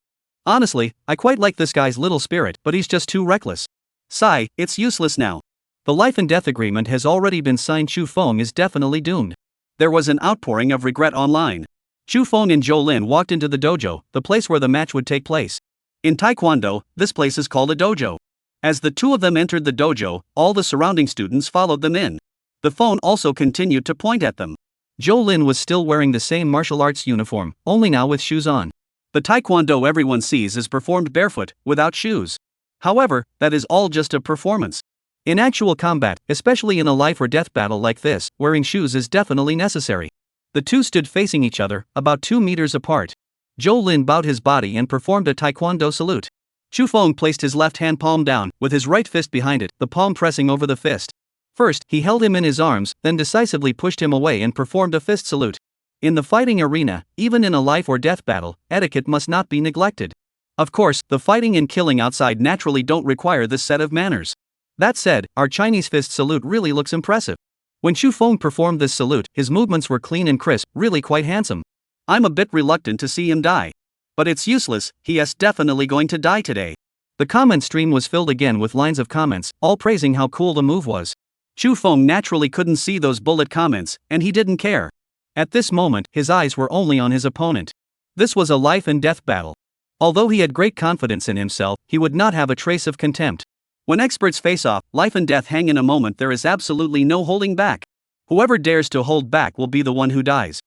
Honestly, I quite like this guy's little spirit, but he's just too reckless. Sigh, it's useless now. The life and death agreement has already been signed. Chu Feng is definitely doomed. There was an outpouring of regret online. Chu Feng and Zhou Lin walked into the dojo, the place where the match would take place. In Taekwondo, this place is called a dojo. As the two of them entered the dojo, all the surrounding students followed them in. The phone also continued to point at them. Zhou Lin was still wearing the same martial arts uniform, only now with shoes on. The Taekwondo everyone sees is performed barefoot, without shoes. However, that is all just a performance. In actual combat, especially in a life or death battle like this, wearing shoes is definitely necessary. The two stood facing each other, about 2 meters apart. Zhou Lin bowed his body and performed a taekwondo salute. Chu Feng placed his left hand palm down, with his right fist behind it, the palm pressing over the fist. First, he held him in his arms, then decisively pushed him away and performed a fist salute. In the fighting arena, even in a life or death battle, etiquette must not be neglected. Of course, the fighting and killing outside naturally don't require this set of manners. That said, our Chinese fist salute really looks impressive. When Chu Feng performed this salute, his movements were clean and crisp, really quite handsome. I'm a bit reluctant to see him die. But it's useless, he is definitely going to die today. The comment stream was filled again with lines of comments, all praising how cool the move was. Chu Feng naturally couldn't see those bullet comments, and he didn't care. At this moment, his eyes were only on his opponent. This was a life and death battle. Although he had great confidence in himself, he would not have a trace of contempt. When experts face off, life and death hang in a moment. There is absolutely no holding back. Whoever dares to hold back will be the one who dies.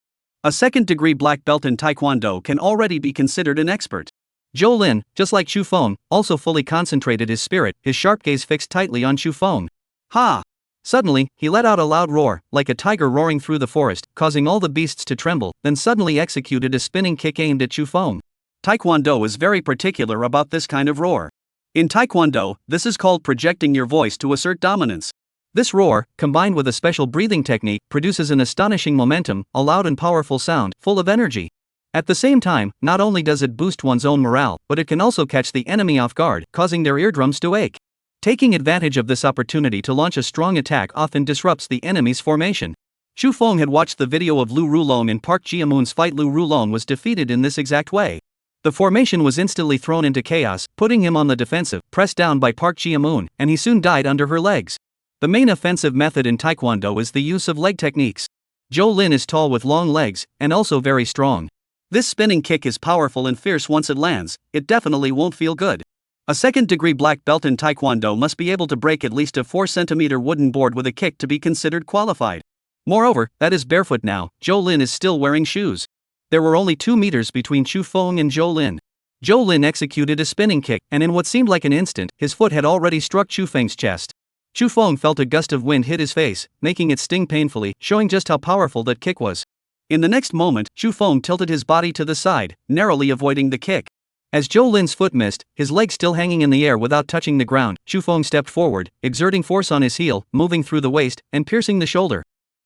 A second-degree black belt in Taekwondo can already be considered an expert. Zhou Lin, just like Chu Feng, also fully concentrated his spirit, his sharp gaze fixed tightly on Chu Feng. Ha! Suddenly, he let out a loud roar, like a tiger roaring through the forest, causing all the beasts to tremble, then suddenly executed a spinning kick aimed at Chu Feng. Taekwondo is very particular about this kind of roar. In Taekwondo, this is called projecting your voice to assert dominance. This roar, combined with a special breathing technique, produces an astonishing momentum, a loud and powerful sound, full of energy. At the same time, not only does it boost one's own morale, but it can also catch the enemy off guard, causing their eardrums to ache. Taking advantage of this opportunity to launch a strong attack often disrupts the enemy's formation. Chu Feng had watched the video of Lu Rulong and Park Ji-amun's fight. Lu Rulong was defeated in this exact way. The formation was instantly thrown into chaos, putting him on the defensive, pressed down by Park Ji-amun, and he soon died under her legs. The main offensive method in Taekwondo is the use of leg techniques. Zhou Lin is tall with long legs, and also very strong. This spinning kick is powerful and fierce. Once it lands, it definitely won't feel good. A second-degree black belt in Taekwondo must be able to break at least a 4-centimeter wooden board with a kick to be considered qualified. Moreover, that is barefoot now. Zhou Lin is still wearing shoes. There were only 2 meters between Chu Feng and Zhou Lin. Zhou Lin executed a spinning kick, and in what seemed like an instant, his foot had already struck Chu Feng's chest. Chu Feng felt a gust of wind hit his face, making it sting painfully, showing just how powerful that kick was. In the next moment, Chu Feng tilted his body to the side, narrowly avoiding the kick. As Zhou Lin's foot missed, his leg still hanging in the air without touching the ground, Chu Feng stepped forward, exerting force on his heel, moving through the waist, and piercing the shoulder.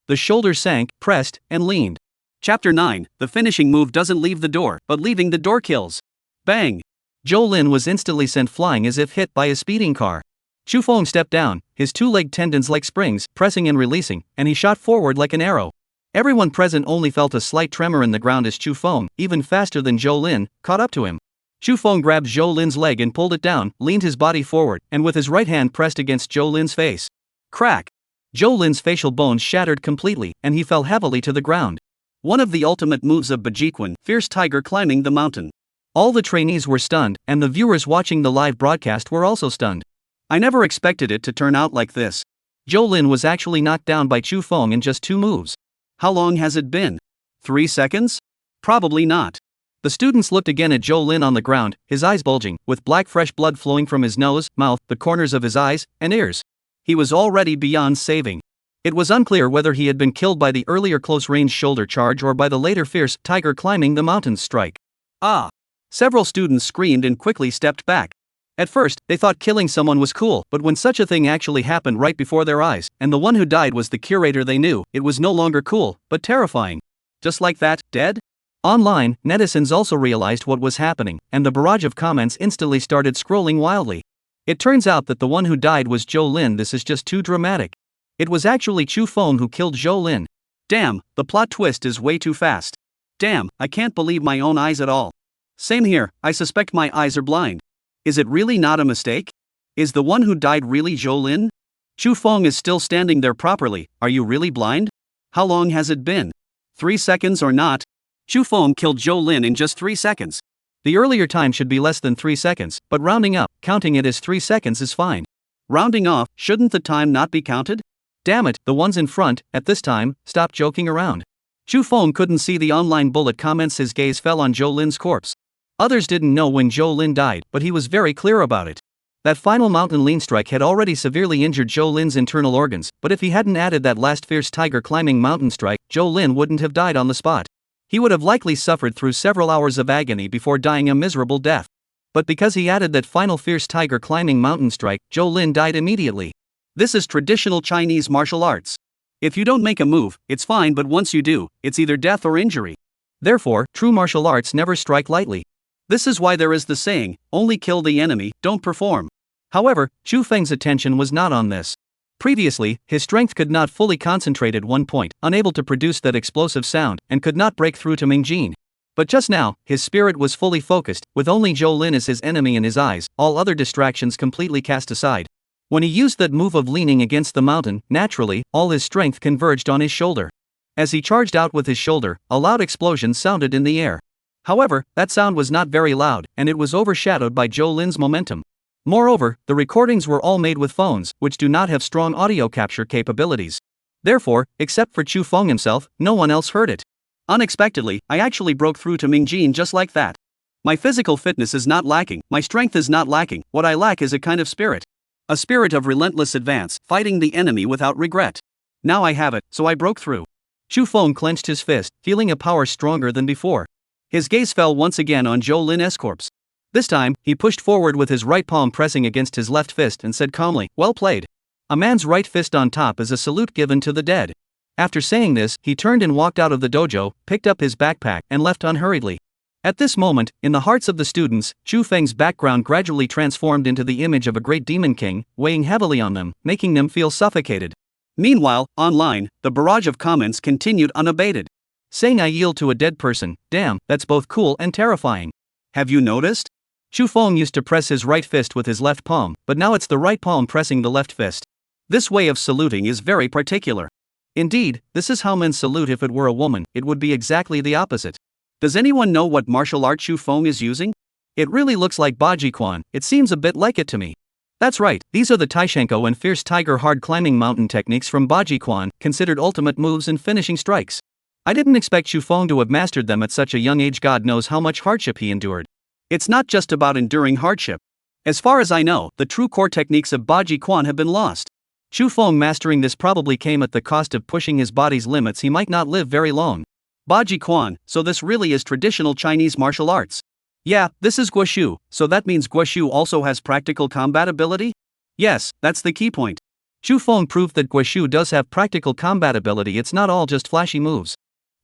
The shoulder sank, pressed, and leaned. Chapter 9, the finishing move doesn't leave the door, but leaving the door kills. Bang! Zhou Lin was instantly sent flying as if hit by a speeding car. Chu Feng stepped down, his 2 leg tendons like springs, pressing and releasing, and he shot forward like an arrow. Everyone present only felt a slight tremor in the ground as Chu Feng, even faster than Zhou Lin, caught up to him. Chu Feng grabbed Zhou Lin's leg and pulled it down, leaned his body forward, and with his right hand pressed against Zhou Lin's face. Crack! Zhou Lin's facial bones shattered completely, and he fell heavily to the ground. One of the ultimate moves of Bajiquan, fierce tiger climbing the mountain. All the trainees were stunned, and the viewers watching the live broadcast were also stunned. I never expected it to turn out like this. Zhou Lin was actually knocked down by Chu Feng in just 2 moves. How long has it been? 3 seconds? Probably not. The students looked again at Zhou Lin on the ground, his eyes bulging, with black fresh blood flowing from his nose, mouth, the corners of his eyes, and ears. He was already beyond saving. It was unclear whether he had been killed by the earlier close-range shoulder charge or by the later fierce tiger climbing the mountains strike. Ah! Several students screamed and quickly stepped back. At first, they thought killing someone was cool, but when such a thing actually happened right before their eyes, and the one who died was the curator they knew, it was no longer cool, but terrifying. Just like that, dead? Online, netizens also realized what was happening, and the barrage of comments instantly started scrolling wildly. It turns out that the one who died was Zhou Lin. This is just too dramatic. It was actually Chu Feng who killed Zhou Lin. Damn, the plot twist is way too fast. Damn, I can't believe my own eyes at all. Same here, I suspect my eyes are blind. Is it really not a mistake? Is the one who died really Zhou Lin? Chu Feng is still standing there properly. Are you really blind? How long has it been? 3 seconds or not? Chu Feng killed Zhou Lin in just 3 seconds. The earlier time should be less than 3 seconds, but rounding up, counting it as 3 seconds is fine. Rounding off, shouldn't the time not be counted? Damn it, the ones in front, at this time, stop joking around. Chu Feng couldn't see the online bullet comments. His gaze fell on Zhou Lin's corpse. Others didn't know when Zhou Lin died, but he was very clear about it. That final mountain lean strike had already severely injured Zhou Lin's internal organs, but if he hadn't added that last fierce tiger climbing mountain strike, Zhou Lin wouldn't have died on the spot. He would have likely suffered through several hours of agony before dying a miserable death. But because he added that final fierce tiger climbing mountain strike, Zhou Lin died immediately. This is traditional Chinese martial arts. If you don't make a move, it's fine, but once you do, it's either death or injury. Therefore, true martial arts never strike lightly. This is why there is the saying, only kill the enemy, don't perform. However, Chu Feng's attention was not on this. Previously, his strength could not fully concentrate at one point, unable to produce that explosive sound, and could not break through to Mingjin. But just now, his spirit was fully focused, with only Zhou Lin as his enemy in his eyes, all other distractions completely cast aside. When he used that move of leaning against the mountain, naturally, all his strength converged on his shoulder. As he charged out with his shoulder, a loud explosion sounded in the air. However, that sound was not very loud, and it was overshadowed by Zhou Lin's momentum. Moreover, the recordings were all made with phones, which do not have strong audio capture capabilities. Therefore, except for Chu Feng himself, no one else heard it. Unexpectedly, I actually broke through to Mingjin just like that. My physical fitness is not lacking, my strength is not lacking, what I lack is a kind of spirit. A spirit of relentless advance, fighting the enemy without regret. Now I have it, so I broke through. Chu Feng clenched his fist, feeling a power stronger than before. His gaze fell once again on Zhou Lin's corpse. This time, he pushed forward with his right palm pressing against his left fist and said calmly, "Well played. A man's right fist on top is a salute given to the dead." After saying this, he turned and walked out of the dojo, picked up his backpack, and left unhurriedly. At this moment, in the hearts of the students, Chu Feng's background gradually transformed into the image of a great demon king, weighing heavily on them, making them feel suffocated. Meanwhile, online, the barrage of comments continued unabated. Saying "I yield to a dead person, damn, that's both cool and terrifying. Have you noticed? Chu Feng used to press his right fist with his left palm, but now it's the right palm pressing the left fist. This way of saluting is very particular. Indeed, this is how men salute. If it were a woman, it would be exactly the opposite. Does anyone know what martial art Chu Feng is using? It really looks like Bajiquan, it seems a bit like it to me. That's right, these are the Taishenko and Fierce Tiger hard climbing mountain techniques from Bajiquan, considered ultimate moves and finishing strikes. I didn't expect Chu Feng to have mastered them at such a young age. God knows how much hardship he endured. It's not just about enduring hardship. As far as I know, the true core techniques of Bajiquan have been lost. Chu Feng mastering this probably came at the cost of pushing his body's limits. He might not live very long. Bajiquan, so this really is traditional Chinese martial arts. Yeah, this is Guoshu, so that means Guoshu also has practical combat ability? Yes, that's the key point. Chu Feng proved that Guoshu does have practical combat ability. It's not all just flashy moves.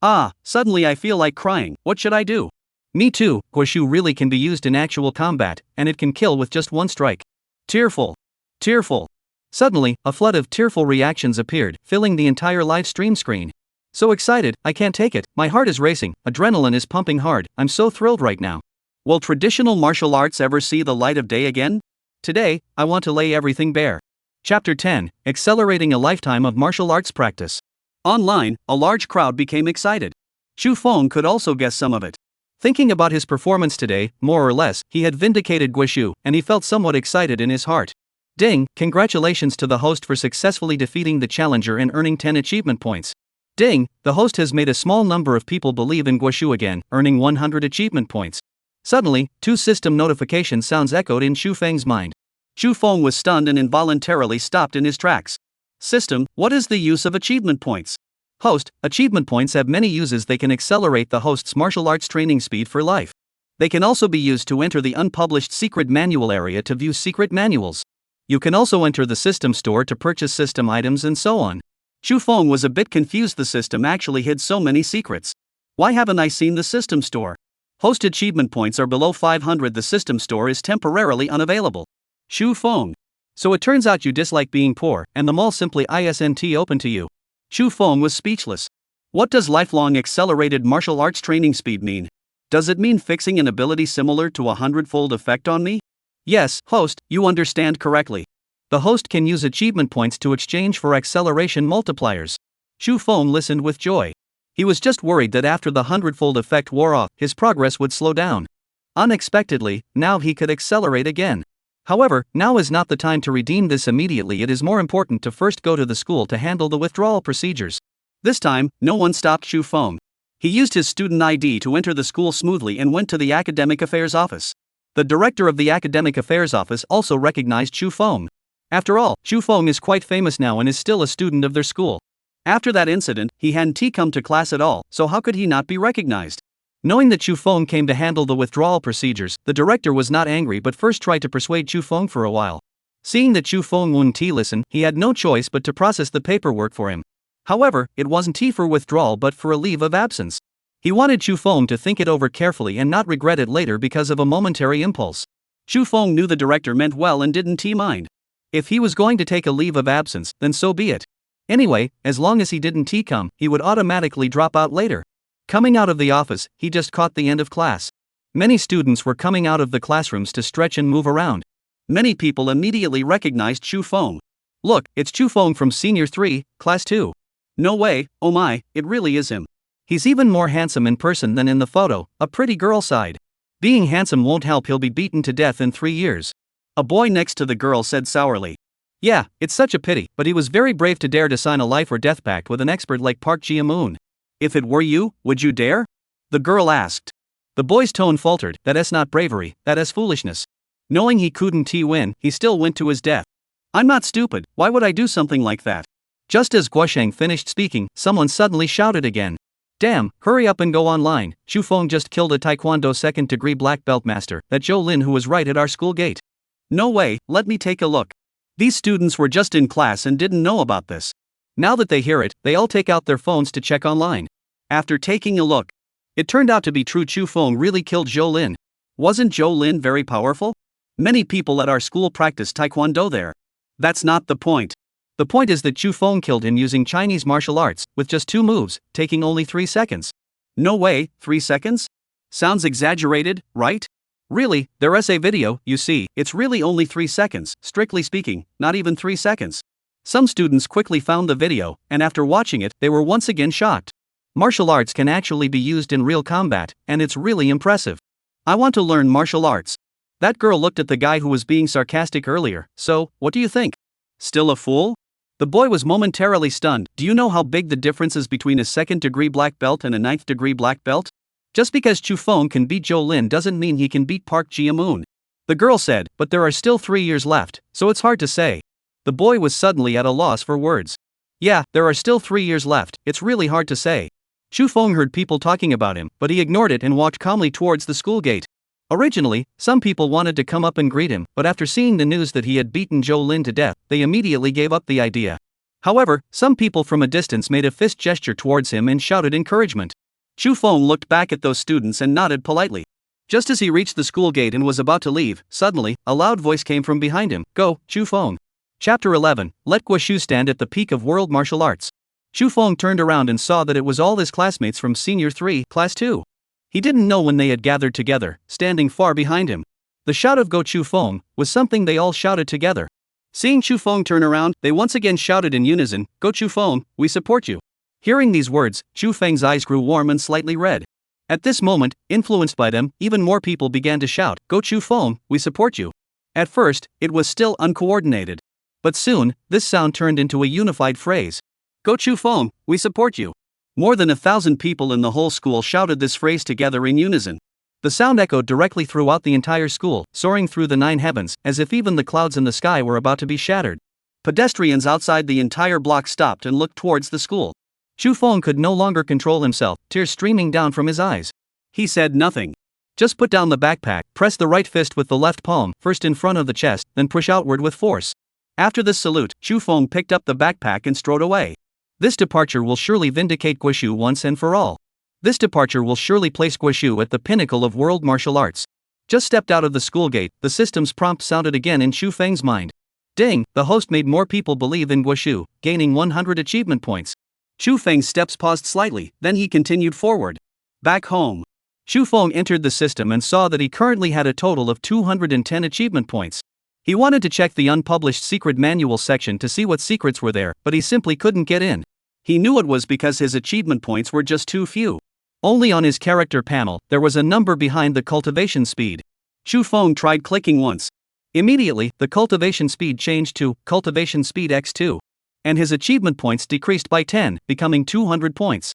Ah, suddenly I feel like crying. What should I do? Me too, Guoshu really can be used in actual combat, and it can kill with just one strike. Tearful. Tearful. Suddenly, a flood of tearful reactions appeared, filling the entire live stream screen. So excited, I can't take it, my heart is racing, adrenaline is pumping hard, I'm so thrilled right now. Will traditional martial arts ever see the light of day again? Today, I want to lay everything bare. Chapter 10, Accelerating a Lifetime of Martial Arts Practice. Online, a large crowd became excited. Chu Feng could also guess some of it. Thinking about his performance today, more or less, he had vindicated Guoshu, and he felt somewhat excited in his heart. Ding, congratulations to the host for successfully defeating the challenger and earning 10 achievement points. Ding, the host has made a small number of people believe in Guoshu again, earning 100 achievement points. Suddenly, 2 system notification sounds echoed in Chu Feng's mind. Chu Feng was stunned and involuntarily stopped in his tracks. System, what is the use of achievement points? Host, achievement points have many uses. They can accelerate the host's martial arts training speed for life. They can also be used to enter the unpublished secret manual area to view secret manuals. You can also enter the system store to purchase system items and so on. Chu Feng was a bit confused. The system actually hid so many secrets. Why haven't I seen the system store? Host achievement points are below 500. The system store is temporarily unavailable. Chu Feng. So it turns out you dislike being poor, and the mall simply isn't open to you. Chu Feng was speechless. What does lifelong accelerated martial arts training speed mean? Does it mean fixing an ability similar to a 100-fold effect on me? Yes, host, you understand correctly. The host can use achievement points to exchange for acceleration multipliers. Chu Feng listened with joy. He was just worried that after the 100-fold effect wore off, his progress would slow down. Unexpectedly, now he could accelerate again. However, now is not the time to redeem this immediately. It is more important to first go to the school to handle the withdrawal procedures. This time, no one stopped Chu Feng. He used his student ID to enter the school smoothly and went to the academic affairs office. The director of the academic affairs office also recognized Chu Feng. After all, Chu Feng is quite famous now and is still a student of their school. After that incident, he hadn't come to class at all, so how could he not be recognized? Knowing that Chu Feng came to handle the withdrawal procedures, the director was not angry but first tried to persuade Chu Feng for a while. Seeing that Chu Feng wouldn't listen, he had no choice but to process the paperwork for him. However, it wasn't for withdrawal but for a leave of absence. He wanted Chu Feng to think it over carefully and not regret it later because of a momentary impulse. Chu Feng knew the director meant well and didn't mind. If he was going to take a leave of absence, then so be it. Anyway, as long as he didn't come, he would automatically drop out later. Coming out of the office, he just caught the end of class. Many students were coming out of the classrooms to stretch and move around. Many people immediately recognized Chu Feng. Look, it's Chu Feng from Senior 3, Class 2. No way, oh my, it really is him. He's even more handsome in person than in the photo, a pretty girl sighed. Being handsome won't help, he'll be beaten to death in 3 years. A boy next to the girl said sourly. Yeah, it's such a pity, but he was very brave to dare to sign a life or death pact with an expert like Park Ji-moon. If it were you, would you dare? The girl asked. The boy's tone faltered. That is not bravery, that is foolishness. Knowing he couldn't win, he still went to his death. I'm not stupid, why would I do something like that? Just as Guosheng finished speaking, someone suddenly shouted again. Damn, hurry up and go online, Xu Feng just killed a Taekwondo second-degree black belt master, that Zhou Lin who was right at our school gate. No way, let me take a look. These students were just in class and didn't know about this. Now that they hear it, they all take out their phones to check online. After taking a look, it turned out to be true. Xu Feng really killed Zhou Lin. Wasn't Zhou Lin very powerful? Many people at our school practice Taekwondo there. That's not the point. The point is that Xu Feng killed him using Chinese martial arts, with just 2 moves, taking only 3 seconds. No way, 3 seconds? Sounds exaggerated, right? Really, there's a video, you see, it's really only 3 seconds, strictly speaking, not even 3 seconds. Some students quickly found the video, and after watching it, they were once again shocked. Martial arts can actually be used in real combat, and it's really impressive. I want to learn martial arts. That girl looked at the guy who was being sarcastic earlier, so, what do you think? Still a fool? The boy was momentarily stunned. Do you know how big the difference is between a second-degree black belt and a 9th-degree black belt? Just because Xu Feng can beat Zhou Lin doesn't mean he can beat Park Ji-moon. The girl said, but there are still 3 years left, so it's hard to say. The boy was suddenly at a loss for words. Yeah, there are still 3 years left, it's really hard to say. Xu Feng heard people talking about him, but he ignored it and walked calmly towards the school gate. Originally, some people wanted to come up and greet him, but after seeing the news that he had beaten Zhou Lin to death, they immediately gave up the idea. However, some people from a distance made a fist gesture towards him and shouted encouragement. Xu Feng looked back at those students and nodded politely. Just as he reached the school gate and was about to leave, suddenly, a loud voice came from behind him. Go, Xu Feng. Chapter 11, Let Guoshu stand at the peak of world martial arts. Xu Feng turned around and saw that it was all his classmates from Senior 3, Class 2. He didn't know when they had gathered together, standing far behind him. The shout of Go Xu Feng was something they all shouted together. Seeing Xu Feng turn around, they once again shouted in unison, Go Xu Feng, we support you. Hearing these words, Xu Feng's eyes grew warm and slightly red. At this moment, influenced by them, even more people began to shout, Go Xu Feng, we support you. At first, it was still uncoordinated. But soon, this sound turned into a unified phrase. Go Xu Feng, we support you. More than 1,000 people in the whole school shouted this phrase together in unison. The sound echoed directly throughout the entire school, soaring through the 9 heavens, as if even the clouds in the sky were about to be shattered. Pedestrians outside the entire block stopped and looked towards the school. Xu Feng could no longer control himself, tears streaming down from his eyes. He said nothing. Just put down the backpack, press the right fist with the left palm, first in front of the chest, then push outward with force. After this salute, Xu Feng picked up the backpack and strode away. This departure will surely vindicate Guoshu once and for all. This departure will surely place Guoshu at the pinnacle of world martial arts. Just stepped out of the school gate, the system's prompt sounded again in Xu Feng's mind. Ding, the host made more people believe in Guoshu, gaining 100 achievement points. Xu Feng's steps paused slightly, then he continued forward. Back home. Xu Feng entered the system and saw that he currently had a total of 210 achievement points. He wanted to check the unpublished secret manual section to see what secrets were there, but he simply couldn't get in. He knew it was because his achievement points were just too few. Only on his character panel, there was a number behind the cultivation speed. Xu Feng tried clicking once. Immediately, the cultivation speed changed to cultivation speed x2. And his achievement points decreased by 10, becoming 200 points.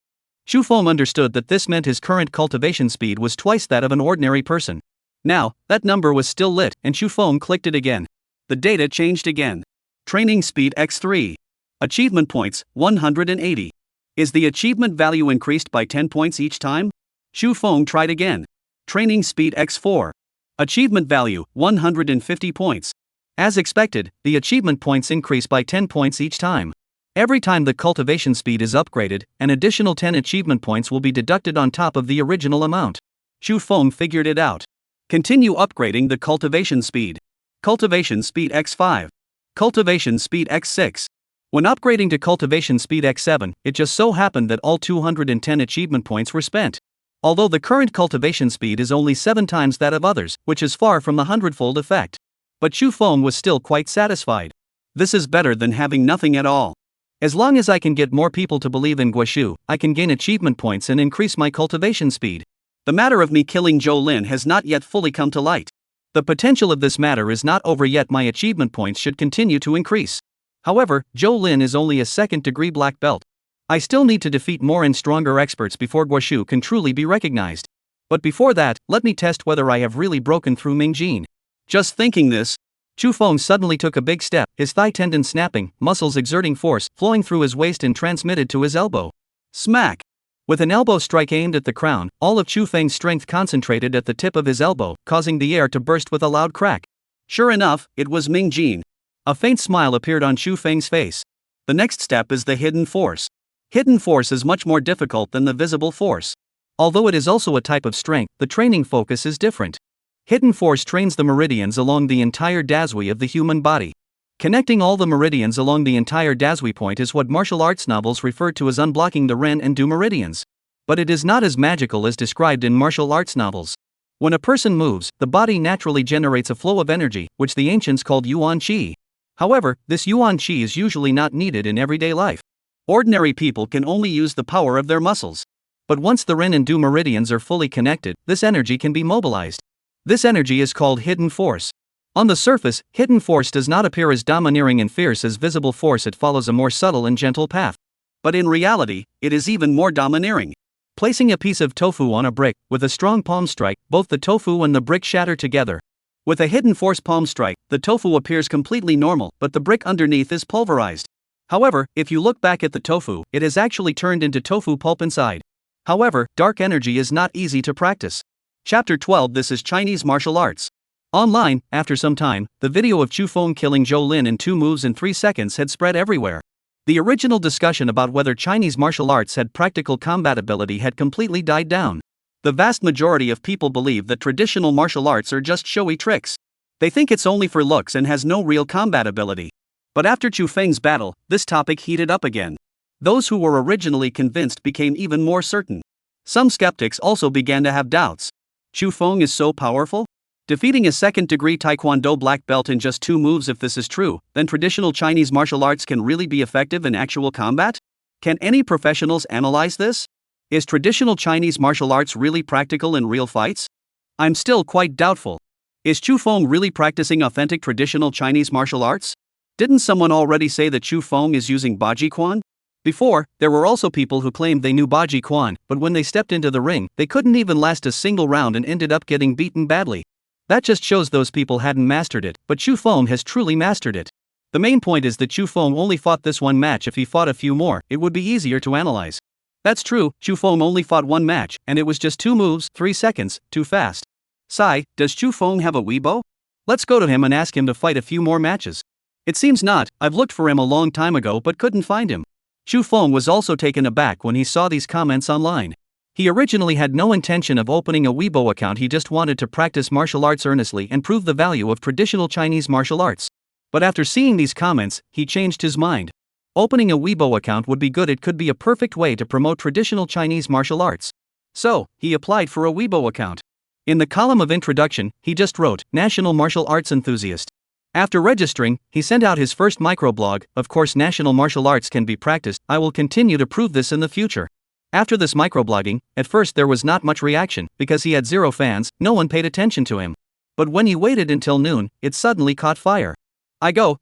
Xu Feng understood that this meant his current cultivation speed was twice that of an ordinary person. Now, that number was still lit, and Xu Feng clicked it again. The data changed again. Training speed x3. Achievement points, 180. Is the achievement value increased by 10 points each time? Xu Feng tried again. Training speed x4. Achievement value, 150 points. As expected, the achievement points increase by 10 points each time. Every time the cultivation speed is upgraded, an additional 10 achievement points will be deducted on top of the original amount. Xu Feng figured it out. Continue upgrading the cultivation speed. Cultivation speed x5. Cultivation speed x6. When upgrading to cultivation speed x7, it just so happened that all 210 achievement points were spent. Although the current cultivation speed is only 7 times that of others, which is far from the 100-fold effect. But Xu Feng was still quite satisfied. This is better than having nothing at all. As long as I can get more people to believe in Guoshu, I can gain achievement points and increase my cultivation speed. The matter of me killing Zhou Lin has not yet fully come to light. The potential of this matter is not over yet. My achievement points should continue to increase. However, Zhou Lin is only a second-degree black belt. I still need to defeat more and stronger experts before Guoshu can truly be recognized. But before that, let me test whether I have really broken through Mingjin. Just thinking this, Chu Feng suddenly took a big step, his thigh tendon snapping, muscles exerting force, flowing through his waist and transmitted to his elbow. Smack! With an elbow strike aimed at the crown, all of Chu Feng's strength concentrated at the tip of his elbow, causing the air to burst with a loud crack. Sure enough, it was Ming Jin. A faint smile appeared on Chu Feng's face. The next step is the hidden force. Hidden force is much more difficult than the visible force. Although it is also a type of strength, the training focus is different. Hidden force trains the meridians along the entire dasui of the human body. Connecting all the meridians along the entire dasui point is what martial arts novels refer to as unblocking the ren and du meridians. But it is not as magical as described in martial arts novels. When a person moves, the body naturally generates a flow of energy, which the ancients called yuan qi. However, this yuan qi is usually not needed in everyday life. Ordinary people can only use the power of their muscles. But once the ren and du meridians are fully connected, this energy can be mobilized. This energy is called hidden force. On the surface, hidden force does not appear as domineering and fierce as visible force, it follows a more subtle and gentle path. But in reality, it is even more domineering. Placing a piece of tofu on a brick, with a strong palm strike, both the tofu and the brick shatter together. With a hidden force palm strike, the tofu appears completely normal, but the brick underneath is pulverized. However, if you look back at the tofu, it has actually turned into tofu pulp inside. However, dark energy is not easy to practice. Chapter 12. This is Chinese martial arts. Online, after some time, the video of Chu Feng killing Zhou Lin in 2 moves in 3 seconds had spread everywhere. The original discussion about whether Chinese martial arts had practical combat ability had completely died down. The vast majority of people believe that traditional martial arts are just showy tricks. They think it's only for looks and has no real combat ability. But after Chu Feng's battle, this topic heated up again. Those who were originally convinced became even more certain. Some skeptics also began to have doubts. Chu Feng is so powerful? Defeating a second-degree Taekwondo black belt in just 2 moves. If this is true, then traditional Chinese martial arts can really be effective in actual combat? Can any professionals analyze this? Is traditional Chinese martial arts really practical in real fights? I'm still quite doubtful. Is Chu Feng really practicing authentic traditional Chinese martial arts? Didn't someone already say that Chu Feng is using Baji Quan? Before, there were also people who claimed they knew Baji Quan, but when they stepped into the ring, they couldn't even last a single round and ended up getting beaten badly. That just shows those people hadn't mastered it, but Chu Feng has truly mastered it. The main point is that Chu Feng only fought this one match. If he fought a few more, it would be easier to analyze. That's true, Chu Feng only fought 1 match, and it was just 2 moves, 3 seconds, too fast. Sai, does Chu Feng have a Weibo? Let's go to him and ask him to fight a few more matches. It seems not. I've looked for him a long time ago but couldn't find him. Chu Feng was also taken aback when he saw these comments online. He originally had no intention of opening a Weibo account, he just wanted to practice martial arts earnestly and prove the value of traditional Chinese martial arts. But after seeing these comments, he changed his mind. Opening a Weibo account would be good, it could be a perfect way to promote traditional Chinese martial arts. So, he applied for a Weibo account. In the column of introduction, he just wrote, National Martial Arts Enthusiast. After registering, he sent out his first microblog. Of course, national martial arts can be practiced, I will continue to prove this in the future. After this microblogging, at first there was not much reaction, because he had 0 fans, no one paid attention to him. But when he waited until noon, it suddenly caught fire.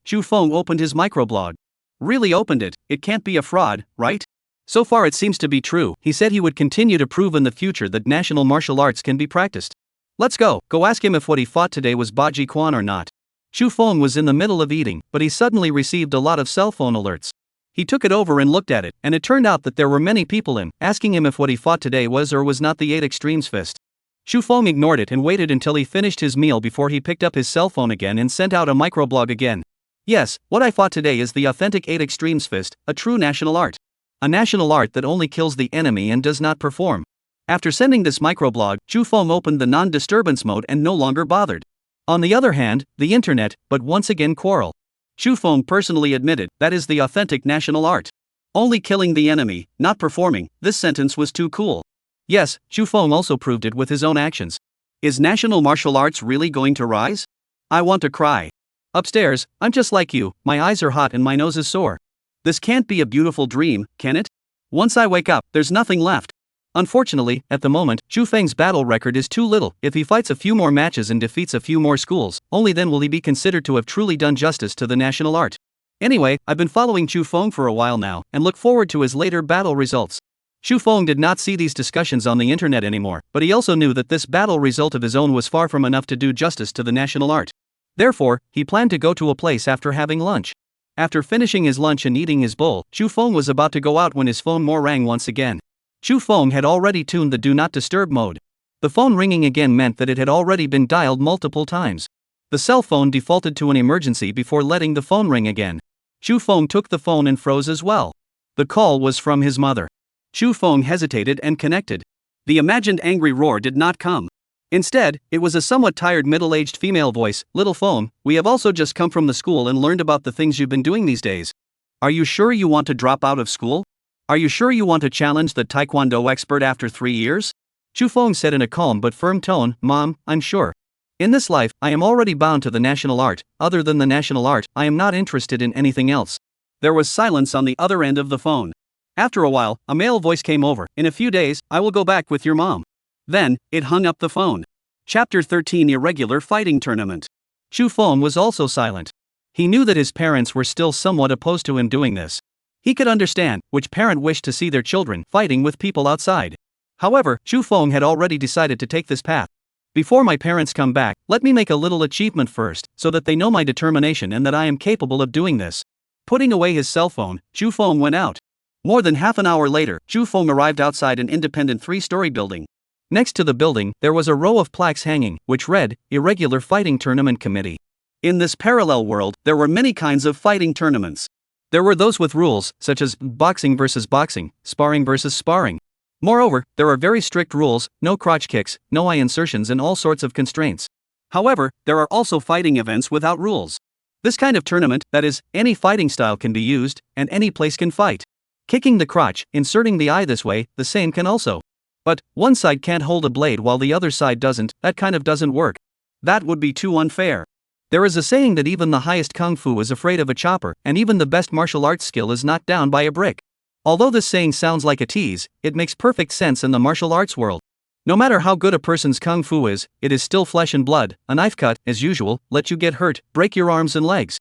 Chu Feng opened his microblog. Really opened it, it can't be a fraud, right? So far it seems to be true. He said he would continue to prove in the future that national martial arts can be practiced. Let's go ask him if what he fought today was Baji Quan or not. Chu Feng was in the middle of eating, but he suddenly received a lot of cell phone alerts. He took it over and looked at it, and it turned out that there were many people asking him if what he fought today was or was not the 8 Extremes fist. Chu Feng ignored it and waited until he finished his meal before he picked up his cell phone again and sent out a microblog again. Yes, what I fought today is the authentic 8 Extremes fist, a true national art. A national art that only kills the enemy and does not perform. After sending this microblog, Chu Feng opened the non-disturbance mode and no longer bothered. On the other hand, the internet, but once again quarrel. Chu Feng personally admitted, that is the authentic national art. Only killing the enemy, not performing, this sentence was too cool. Yes, Chu Feng also proved it with his own actions. Is national martial arts really going to rise? I want to cry. Upstairs, I'm just like you, my eyes are hot and my nose is sore. This can't be a beautiful dream, can it? Once I wake up, there's nothing left. Unfortunately, at the moment, Chu Feng's battle record is too little. If he fights a few more matches and defeats a few more schools, only then will he be considered to have truly done justice to the national art. Anyway, I've been following Chu Feng for a while now, and look forward to his later battle results. Chu Feng did not see these discussions on the internet anymore, but he also knew that this battle result of his own was far from enough to do justice to the national art. Therefore, he planned to go to a place after having lunch. After finishing his lunch and eating his bowl, Chu Feng was about to go out when his phone rang once again. Chu Feng had already tuned the Do Not Disturb mode. The phone ringing again meant that it had already been dialed multiple times. The cell phone defaulted to an emergency before letting the phone ring again. Chu Feng took the phone and froze as well. The call was from his mother. Chu Feng hesitated and connected. The imagined angry roar did not come. Instead, it was a somewhat tired middle-aged female voice. Little phone, we have also just come from the school and learned about the things you've been doing these days. Are you sure you want to drop out of school? Are you sure you want to challenge the taekwondo expert after 3 years? Chu Feng said in a calm but firm tone, Mom, I'm sure. In this life, I am already bound to the national art. Other than the national art, I am not interested in anything else. There was silence on the other end of the phone. After a while, a male voice came over. In a few days, I will go back with your mom. Then, it hung up the phone. Chapter 13 Irregular Fighting Tournament. Chu Feng was also silent. He knew that his parents were still somewhat opposed to him doing this. He could understand which parent wished to see their children fighting with people outside. However, Chu Feng had already decided to take this path. Before my parents come back, let me make a little achievement first, so that they know my determination and that I am capable of doing this. Putting away his cell phone, Chu Feng went out. More than half an hour later, Chu Feng arrived outside an independent 3-story building. Next to the building, there was a row of plaques hanging, which read, Irregular Fighting Tournament Committee. In this parallel world, there were many kinds of fighting tournaments. There were those with rules, such as boxing versus boxing, sparring versus sparring. Moreover, there are very strict rules, no crotch kicks, no eye insertions and all sorts of constraints. However, there are also fighting events without rules. This kind of tournament, that is, any fighting style can be used, and any place can fight. Kicking the crotch, inserting the eye this way, the same can also. But, one side can't hold a blade while the other side doesn't, that kind of doesn't work. That would be too unfair. There is a saying that even the highest kung fu is afraid of a chopper, and even the best martial arts skill is knocked down by a brick. Although this saying sounds like a tease, it makes perfect sense in the martial arts world. No matter how good a person's kung fu is, it is still flesh and blood. A knife cut, as usual, let you get hurt, break your arms and legs.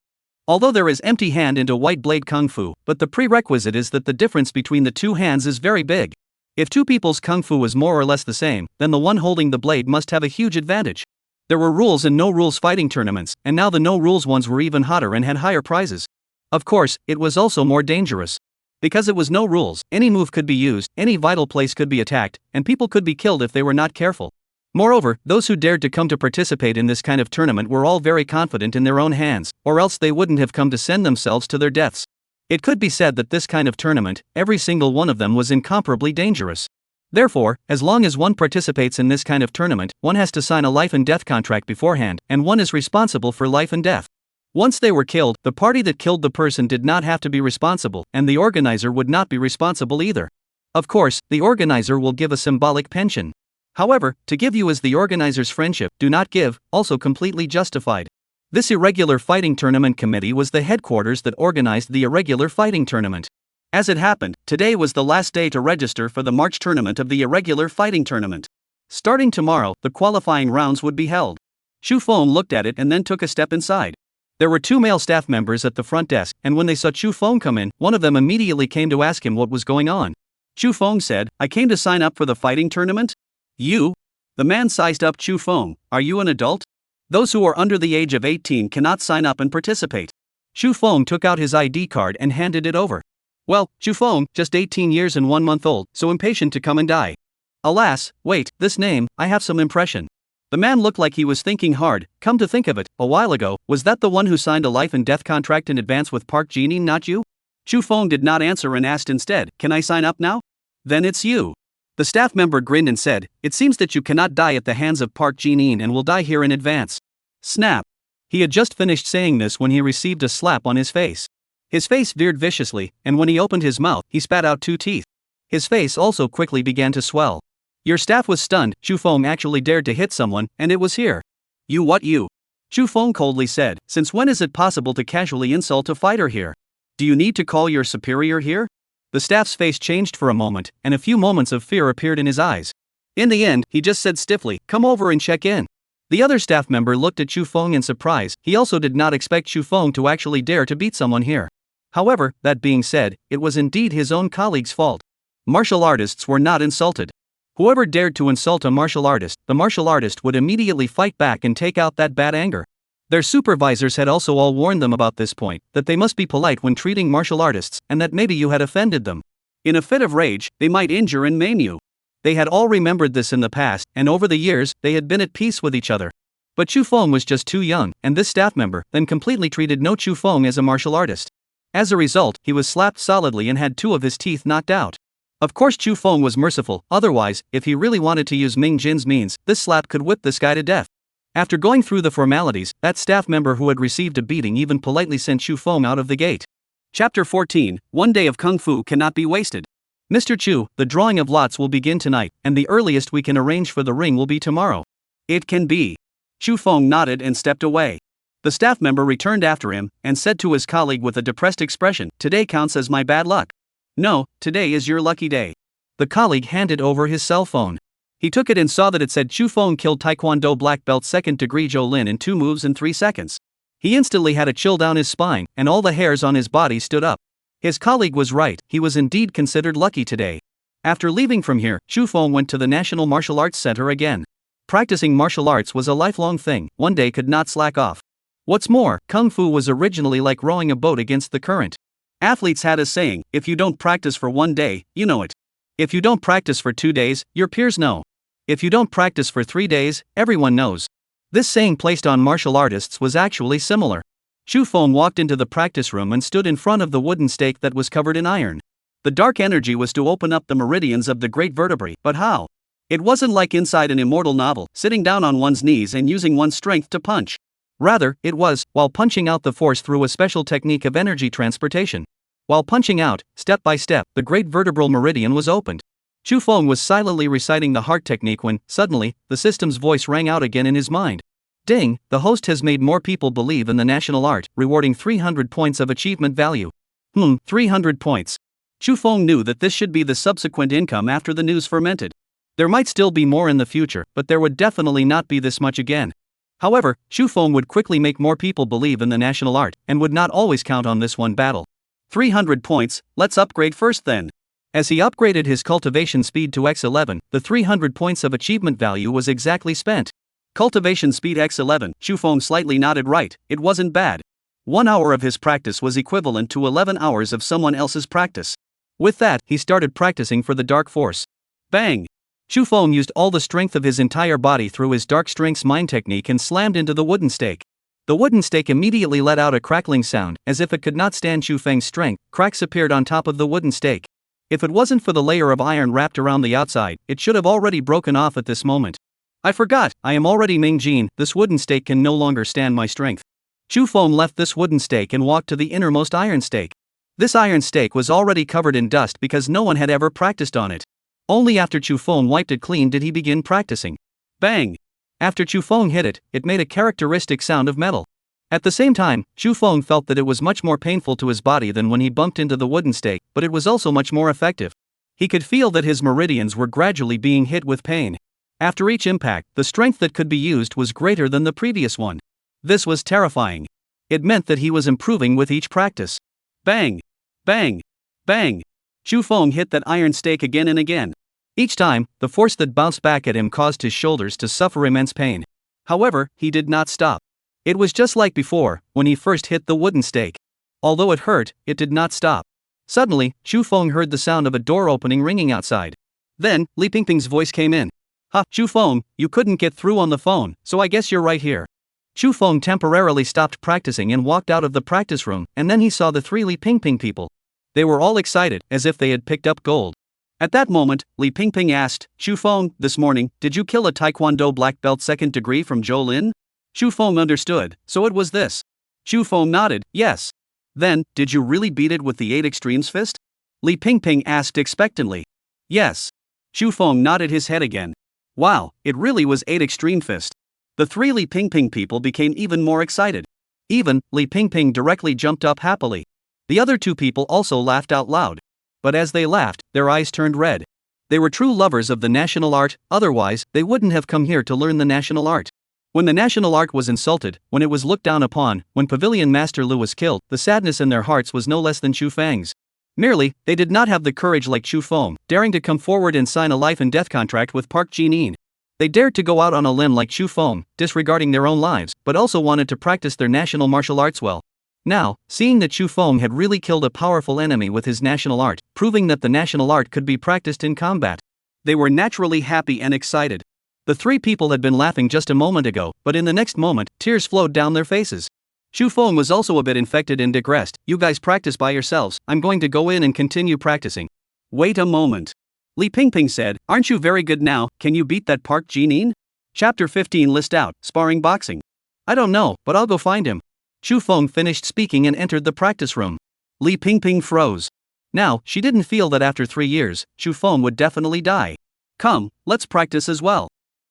Although there is empty hand into white blade kung fu, but the prerequisite is that the difference between the two hands is very big. If two people's kung fu is more or less the same, then the one holding the blade must have a huge advantage. There were rules and no rules fighting tournaments, and now the no rules ones were even hotter and had higher prizes. Of course, it was also more dangerous. Because it was no rules, any move could be used, any vital place could be attacked, and people could be killed if they were not careful. Moreover, those who dared to come to participate in this kind of tournament were all very confident in their own hands, or else they wouldn't have come to send themselves to their deaths. It could be said that this kind of tournament, every single one of them was incomparably dangerous. Therefore, as long as one participates in this kind of tournament, one has to sign a life and death contract beforehand, and one is responsible for life and death. Once they were killed, the party that killed the person did not have to be responsible, and the organizer would not be responsible either. Of course, the organizer will give a symbolic pension. However, to give you as the organizer's friendship, do not give, also completely justified. This irregular fighting tournament committee was the headquarters that organized the irregular fighting tournament. As it happened, today was the last day to register for the March tournament of the irregular fighting tournament. Starting tomorrow, the qualifying rounds would be held. Chu Feng looked at it and then took a step inside. There were 2 male staff members at the front desk, and when they saw Chu Feng come in, one of them immediately came to ask him what was going on. Chu Feng said, I came to sign up for the fighting tournament? You? The man sized up Chu Feng, are you an adult? Those who are under the age of 18 cannot sign up and participate. Chu Feng took out his ID card and handed it over. Well, Chu Feng, just 18 years and 1 month old, so impatient to come and die. Alas, wait, this name, I have some impression. The man looked like he was thinking hard. Come to think of it, a while ago, was that the one who signed a life and death contract in advance with Park Ji-in, not you? Chu Feng did not answer and asked instead, can I sign up now? Then it's you. The staff member grinned and said, it seems that you cannot die at the hands of Park Ji-in and will die here in advance. Snap. He had just finished saying this when he received a slap on his face. His face veered viciously, and when he opened his mouth, he spat out 2 teeth. His face also quickly began to swell. Your staff was stunned. Chu Feng actually dared to hit someone, and it was here. You what you? Chu Feng coldly said, since when is it possible to casually insult a fighter here? Do you need to call your superior here? The staff's face changed for a moment, and a few moments of fear appeared in his eyes. In the end, he just said stiffly, come over and check in. The other staff member looked at Chu Feng in surprise. He also did not expect Chu Feng to actually dare to beat someone here. However, that being said, it was indeed his own colleague's fault. Martial artists were not insulted. Whoever dared to insult a martial artist, the martial artist would immediately fight back and take out that bad anger. Their supervisors had also all warned them about this point, that they must be polite when treating martial artists, and that maybe you had offended them. In a fit of rage, they might injure and maim you. They had all remembered this in the past, and over the years, they had been at peace with each other. But Chu Feng was just too young, and this staff member then completely treated No Chu Feng as a martial artist. As a result, he was slapped solidly and had 2 of his teeth knocked out. Of course Chu Feng was merciful, otherwise, if he really wanted to use Ming Jin's means, this slap could whip this guy to death. After going through the formalities, that staff member who had received a beating even politely sent Chu Feng out of the gate. Chapter 14, One Day of Kung Fu Cannot Be Wasted. Mr. Chu, the drawing of lots will begin tonight, and the earliest we can arrange for the ring will be tomorrow. It can be. Chu Feng nodded and stepped away. The staff member returned after him, and said to his colleague with a depressed expression, "Today counts as my bad luck." "No, today is your lucky day." The colleague handed over his cell phone. He took it and saw that it said Chu Feng killed Taekwondo black belt 2nd degree Zhou Lin in 2 moves in 3 seconds. He instantly had a chill down his spine, and all the hairs on his body stood up. His colleague was right, he was indeed considered lucky today. After leaving from here, Chu Feng went to the National Martial Arts Center again. Practicing martial arts was a lifelong thing, one day could not slack off. What's more, Kung Fu was originally like rowing a boat against the current. Athletes had a saying, if you don't practice for 1 day, you know it. If you don't practice for 2 days, your peers know. If you don't practice for 3 days, everyone knows. This saying placed on martial artists was actually similar. Chu Feng walked into the practice room and stood in front of the wooden stake that was covered in iron. The dark energy was to open up the meridians of the great vertebrae, but how? It wasn't like inside an immortal novel, sitting down on one's knees and using one's strength to punch. Rather, it was, while punching out the force through a special technique of energy transportation. While punching out, step by step, the great vertebral meridian was opened. Chu Feng was silently reciting the heart technique when, suddenly, the system's voice rang out again in his mind. Ding, the host has made more people believe in the national art, rewarding 300 points of achievement value. 300 points. Chu Feng knew that this should be the subsequent income after the news fermented. There might still be more in the future, but there would definitely not be this much again. However, Chu Feng would quickly make more people believe in the national art, and would not always count on this one battle. 300 points, let's upgrade first then. As he upgraded his cultivation speed to X11, the 300 points of achievement value was exactly spent. Cultivation speed X11, Chu Feng slightly nodded right, it wasn't bad. 1 hour of his practice was equivalent to 11 hours of someone else's practice. With that, he started practicing for the dark force. Bang! Chu Feng used all the strength of his entire body through his dark strength's mind technique and slammed into the wooden stake. The wooden stake immediately let out a crackling sound, as if it could not stand Chu Feng's strength. Cracks appeared on top of the wooden stake. If it wasn't for the layer of iron wrapped around the outside, it should have already broken off at this moment. I forgot, I am already Ming Jin, this wooden stake can no longer stand my strength. Chu Feng left this wooden stake and walked to the innermost iron stake. This iron stake was already covered in dust because no one had ever practiced on it. Only after Chu Feng wiped it clean did he begin practicing. Bang! After Chu Feng hit it, it made a characteristic sound of metal. At the same time, Chu Feng felt that it was much more painful to his body than when he bumped into the wooden stake, but it was also much more effective. He could feel that his meridians were gradually being hit with pain. After each impact, the strength that could be used was greater than the previous one. This was terrifying. It meant that he was improving with each practice. Bang! Bang! Bang! Chu Feng hit that iron stake again and again. Each time, the force that bounced back at him caused his shoulders to suffer immense pain. However, he did not stop. It was just like before, when he first hit the wooden stake. Although it hurt, it did not stop. Suddenly, Chu Feng heard the sound of a door opening ringing outside. Then, Li Pingping's voice came in. "Ha, Chu Feng, you couldn't get through on the phone, so I guess you're right here." Chu Feng temporarily stopped practicing and walked out of the practice room, and then he saw the 3 Li Pingping people. They were all excited, as if they had picked up gold. At that moment, Li Pingping asked, "Chu Feng, this morning, did you kill a Taekwondo black belt 2nd degree from Zhou Lin?" Chu Feng understood, so it was this. Chu Feng nodded, yes. Then, did you really beat it with the 8 extremes fist? Li Pingping asked expectantly. Yes. Chu Feng nodded his head again. Wow, it really was 8 extreme fist. The 3 Li Pingping people became even more excited. Even, Li Pingping directly jumped up happily. The other 2 people also laughed out loud. But as they laughed, their eyes turned red. They were true lovers of the national art, otherwise, they wouldn't have come here to learn the national art. When the national art was insulted, when it was looked down upon, when Pavilion Master Lu was killed, the sadness in their hearts was no less than Chu Feng's. Merely, they did not have the courage like Chu Feng, daring to come forward and sign a life and death contract with Park Jin-in. They dared to go out on a limb like Chu Feng, disregarding their own lives, but also wanted to practice their national martial arts well. Now, seeing that Chu Feng had really killed a powerful enemy with his national art, proving that the national art could be practiced in combat, they were naturally happy and excited. The three people had been laughing just a moment ago, but in the next moment, tears flowed down their faces. Chu Feng was also a bit infected and digressed. You guys practice by yourselves, I'm going to go in and continue practicing. Wait a moment. Li Pingping said, aren't you very good now, can you beat that Park Jinin? Chapter 15 list out, sparring boxing. I don't know, but I'll go find him. Chu Feng finished speaking and entered the practice room. Li Pingping froze. Now, she didn't feel that after 3 years, Chu Feng would definitely die. Come, let's practice as well.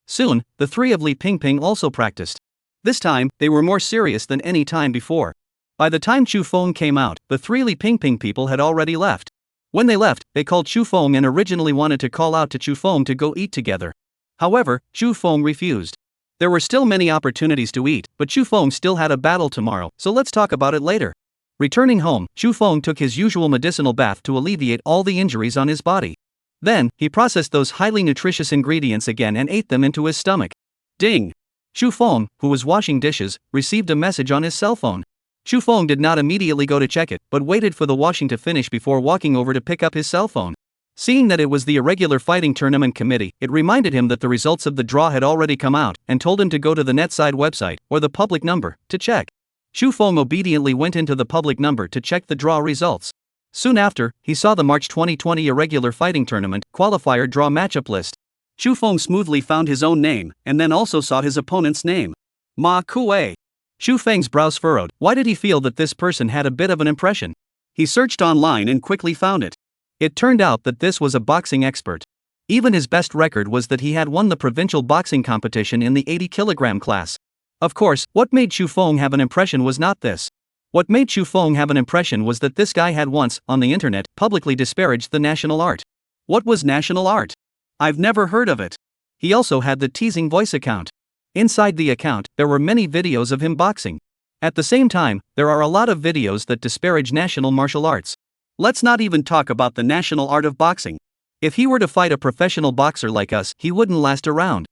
Soon, the three of Li Pingping also practiced. This time, they were more serious than any time before. By the time Chu Feng came out, the three Li Pingping people had already left. When they left, they called Chu Feng and originally wanted to call out to Chu Feng to go eat together. However, Chu Feng refused. There were still many opportunities to eat, but Chu Feng still had a battle tomorrow, so let's talk about it later. Returning home, Chu Feng took his usual medicinal bath to alleviate all the injuries on his body. Then, he processed those highly nutritious ingredients again and ate them into his stomach. Ding! Chu Feng, who was washing dishes, received a message on his cell phone. Chu Feng did not immediately go to check it, but waited for the washing to finish before walking over to pick up his cell phone. Seeing that it was the irregular fighting tournament committee, it reminded him that the results of the draw had already come out, and told him to go to the NetSide website, or the public number, to check. Chu Feng obediently went into the public number to check the draw results. Soon after, he saw the March 2020 irregular fighting tournament qualifier draw matchup list. Chu Feng smoothly found his own name, and then also saw his opponent's name. Ma Kuei. Chu Feng's brows furrowed. Why did he feel that this person had a bit of an impression? He searched online and quickly found it. It turned out that this was a boxing expert. Even his best record was that he had won the provincial boxing competition in the 80-kilogram class. Of course, what made Chu Feng have an impression was not this. What made Chu Feng have an impression was that this guy had once, on the internet, publicly disparaged the national art. What was national art? I've never heard of it. He also had the teasing voice account. Inside the account, there were many videos of him boxing. At the same time, there are a lot of videos that disparage national martial arts. Let's not even talk about the national art of boxing. If he were to fight a professional boxer like us, he wouldn't last a round.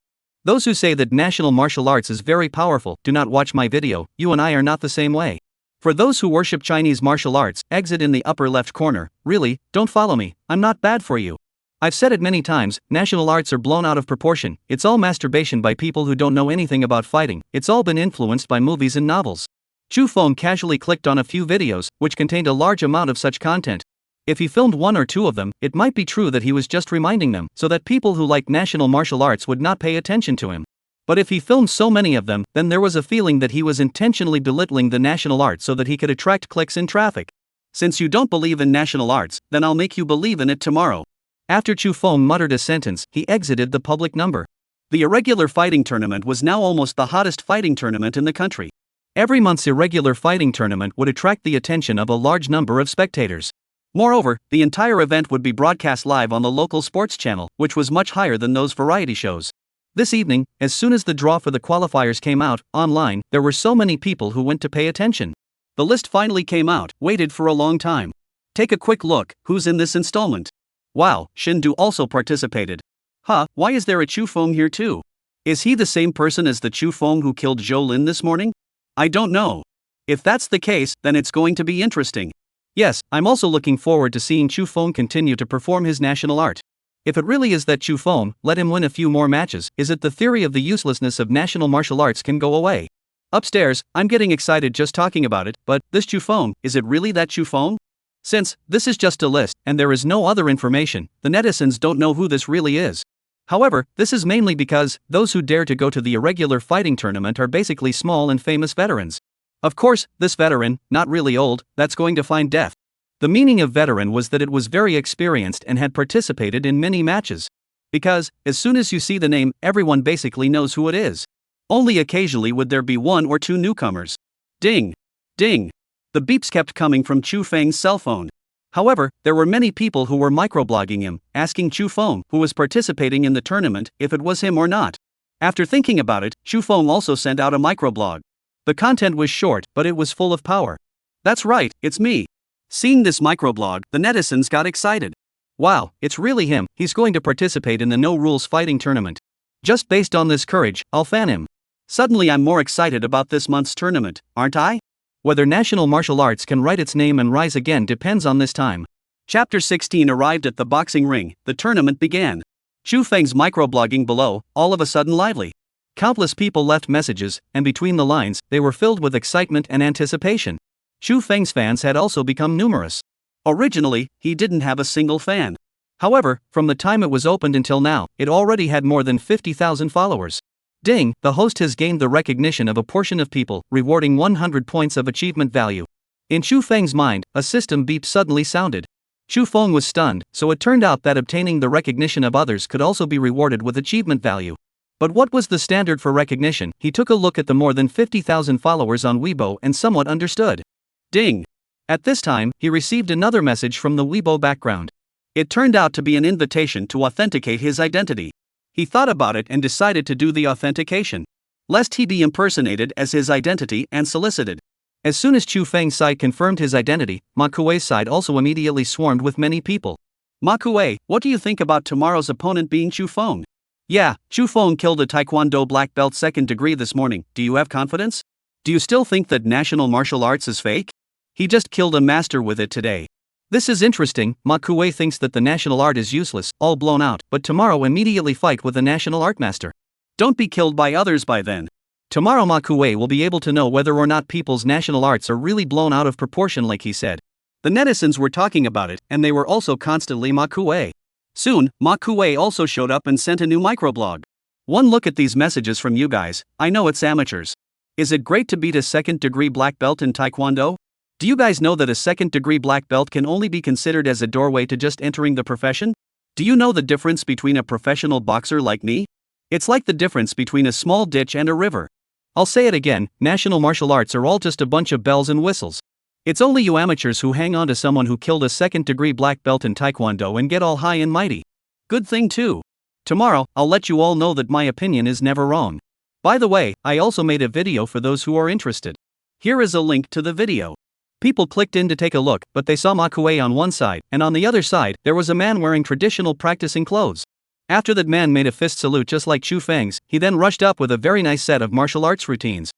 Those who say that national martial arts is very powerful, do not watch my video. You and I are not the same way. For those who worship Chinese martial arts, exit in the upper left corner. Really, don't follow me, I'm not bad for you. I've said it many times, national arts are blown out of proportion, it's all masturbation by people who don't know anything about fighting, it's all been influenced by movies and novels. Chu Feng casually clicked on a few videos, which contained a large amount of such content. If he filmed one or two of them, it might be true that he was just reminding them, so that people who like national martial arts would not pay attention to him. But if he filmed so many of them, then there was a feeling that he was intentionally belittling the national art so that he could attract clicks and traffic. Since you don't believe in national arts, then I'll make you believe in it tomorrow. After Chu Feng muttered a sentence, he exited the public number. The irregular fighting tournament was now almost the hottest fighting tournament in the country. Every month's irregular fighting tournament would attract the attention of a large number of spectators. Moreover, the entire event would be broadcast live on the local sports channel, which was much higher than those variety shows. This evening, as soon as the draw for the qualifiers came out, online, there were so many people who went to pay attention. The list finally came out, waited for a long time. Take a quick look, who's in this installment? Wow, Shindu also participated. Why is there a Chu Feng here too? Is he the same person as the Chu Feng who killed Zhou Lin this morning? I don't know. If that's the case, then it's going to be interesting. Yes, I'm also looking forward to seeing Chu Feng continue to perform his national art. If it really is that Chu Feng, let him win a few more matches. Is it the theory of the uselessness of national martial arts can go away? Upstairs, I'm getting excited just talking about it, but this Chu Feng, is it really that Chu Feng? Since this is just a list and there is no other information, the netizens don't know who this really is. However, this is mainly because those who dare to go to the irregular fighting tournament are basically small and famous veterans. Of course, this veteran, not really old, that's going to find death. The meaning of veteran was that it was very experienced and had participated in many matches. Because, as soon as you see the name, everyone basically knows who it is. Only occasionally would there be one or two newcomers. Ding! Ding! The beeps kept coming from Chu Feng's cell phone. However, there were many people who were microblogging him, asking Chu Feng, who was participating in the tournament, if it was him or not. After thinking about it, Chu Feng also sent out a microblog. The content was short, but it was full of power. That's right, it's me. Seeing this microblog, the netizens got excited. Wow, it's really him, he's going to participate in the no-rules fighting tournament. Just based on this courage, I'll fan him. Suddenly I'm more excited about this month's tournament, aren't I? Whether national martial arts can write its name and rise again depends on this time. Chapter 16 arrived at the boxing ring, the tournament began. Chu Feng's microblogging below, all of a sudden lively. Countless people left messages, and between the lines, they were filled with excitement and anticipation. Chu Feng's fans had also become numerous. Originally, he didn't have a single fan. However, from the time it was opened until now, it already had more than 50,000 followers. Ding, the host has gained the recognition of a portion of people, rewarding 100 points of achievement value. In Chu Feng's mind, a system beep suddenly sounded. Chu Feng was stunned, so it turned out that obtaining the recognition of others could also be rewarded with achievement value. But what was the standard for recognition? He took a look at the more than 50,000 followers on Weibo and somewhat understood. Ding! At this time, he received another message from the Weibo background. It turned out to be an invitation to authenticate his identity. He thought about it and decided to do the authentication, lest he be impersonated as his identity and solicited. As soon as Chu Feng's side confirmed his identity, Ma Kuei's side also immediately swarmed with many people. Ma Kuei, what do you think about tomorrow's opponent being Chu Feng? Yeah, Chu Feng killed a Taekwondo black belt 2nd degree this morning. Do you have confidence? Do you still think that national martial arts is fake? He just killed a master with it today. This is interesting. Ma Kuei thinks that the national art is useless, all blown out, but tomorrow immediately fight with the national art master. Don't be killed by others by then. Tomorrow Ma Kuei will be able to know whether or not people's national arts are really blown out of proportion like he said. The netizens were talking about it, and they were also constantly Ma Kuei. Soon, Ma Kuei also showed up and sent a new microblog. One look at these messages from you guys, I know it's amateurs. Is it great to beat a 2nd degree black belt in Taekwondo? Do you guys know that a 2nd degree black belt can only be considered as a doorway to just entering the profession? Do you know the difference between a professional boxer like me? It's like the difference between a small ditch and a river. I'll say it again, national martial arts are all just a bunch of bells and whistles. It's only you amateurs who hang on to someone who killed a 2nd degree black belt in Taekwondo and get all high and mighty. Good thing too. Tomorrow, I'll let you all know that my opinion is never wrong. By the way, I also made a video for those who are interested. Here is a link to the video. People clicked in to take a look, but they saw Ma Kuei on one side, and on the other side, there was a man wearing traditional practicing clothes. After that man made a fist salute just like Chu Feng's, he then rushed up with a very nice set of martial arts routines.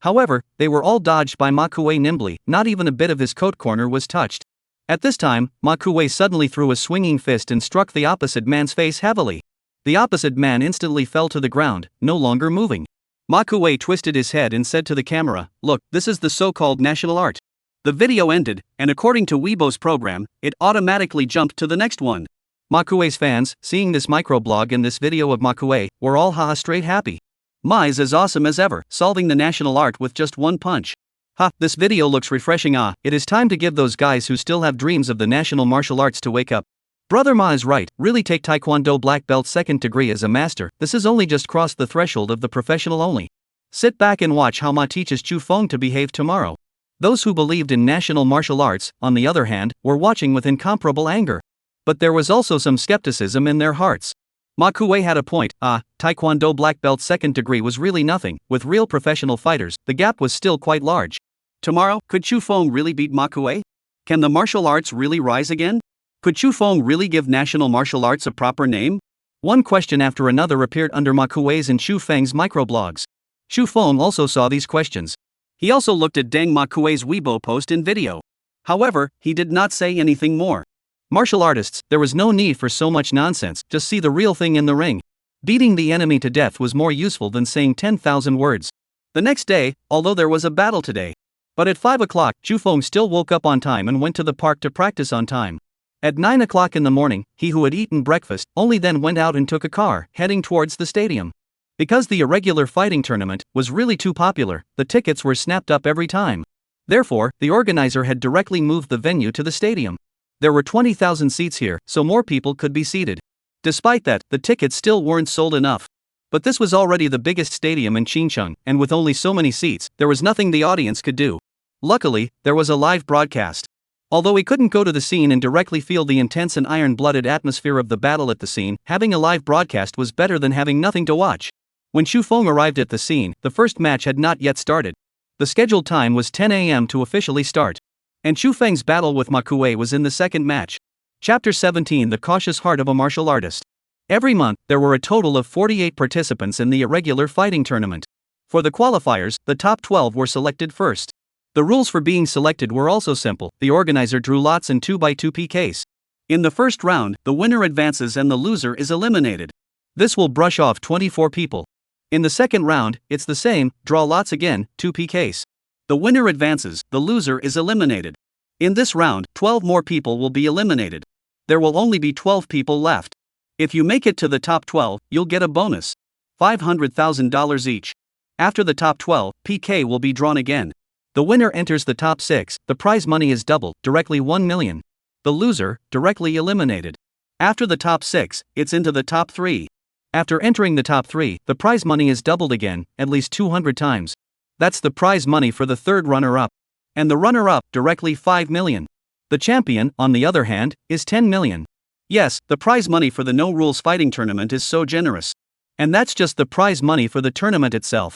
However, they were all dodged by Ma Kuei nimbly, not even a bit of his coat corner was touched. At this time, Ma Kuei suddenly threw a swinging fist and struck the opposite man's face heavily. The opposite man instantly fell to the ground, no longer moving. Ma Kuei twisted his head and said to the camera, "Look, this is the so-called national art." The video ended, and according to Weibo's program, it automatically jumped to the next one. Ma Kuei's fans, seeing this microblog and this video of Ma Kuei, were all haha straight happy. Ma is as awesome as ever, solving the national art with just one punch. Ha, this video looks refreshing. It is time to give those guys who still have dreams of the national martial arts to wake up. Brother Ma is right, really take Taekwondo black belt 2nd degree as a master, this has only just crossed the threshold of the professional only. Sit back and watch how Ma teaches Chu Feng to behave tomorrow. Those who believed in national martial arts, on the other hand, were watching with incomparable anger. But there was also some skepticism in their hearts. Ma Kuei had a point. Taekwondo black belt 2nd degree was really nothing. With real professional fighters, the gap was still quite large. Tomorrow, could Chu Feng really beat Ma Kuei? Can the martial arts really rise again? Could Chu Feng really give national martial arts a proper name? One question after another appeared under Ma Kuei's and Chu Feng's microblogs. Chu Feng also saw these questions. He also looked at Deng Ma Kuei's Weibo post and video. However, he did not say anything more. Martial artists, there was no need for so much nonsense, just see the real thing in the ring. Beating the enemy to death was more useful than saying 10,000 words. The next day, although there was a battle today. But at 5 o'clock, Chu Feng still woke up on time and went to the park to practice on time. At 9 o'clock in the morning, he who had eaten breakfast, only then went out and took a car, heading towards the stadium. Because the irregular fighting tournament was really too popular, the tickets were snapped up every time. Therefore, the organizer had directly moved the venue to the stadium. There were 20,000 seats here, so more people could be seated. Despite that, the tickets still weren't sold enough. But this was already the biggest stadium in Xinjiang, and with only so many seats, there was nothing the audience could do. Luckily, there was a live broadcast. Although he couldn't go to the scene and directly feel the intense and iron-blooded atmosphere of the battle at the scene, having a live broadcast was better than having nothing to watch. When Chu Feng arrived at the scene, the first match had not yet started. The scheduled time was 10 a.m. to officially start. And Chu Feng's battle with Ma Kuei was in the second match. Chapter 17: The Cautious Heart of a Martial Artist. Every month, there were a total of 48 participants in the irregular fighting tournament. For the qualifiers, the top 12 were selected first. The rules for being selected were also simple. The organizer drew lots in 2x2 PKs. In the first round, the winner advances and the loser is eliminated. This will brush off 24 people. In the second round, it's the same, draw lots again, 2 PKs. The winner advances, the loser is eliminated. In this round, 12 more people will be eliminated. There will only be 12 people left. If you make it to the top 12, you'll get a bonus. $500,000 each. After the top 12, PK will be drawn again. The winner enters the top 6, the prize money is doubled, directly 1 million. The loser, directly eliminated. After the top 6, it's into the top 3. After entering the top 3, the prize money is doubled again, at least 200 times. That's the prize money for the third runner-up. And the runner-up, directly 5 million. The champion, on the other hand, is 10 million. Yes, the prize money for the no-rules fighting tournament is so generous. And that's just the prize money for the tournament itself.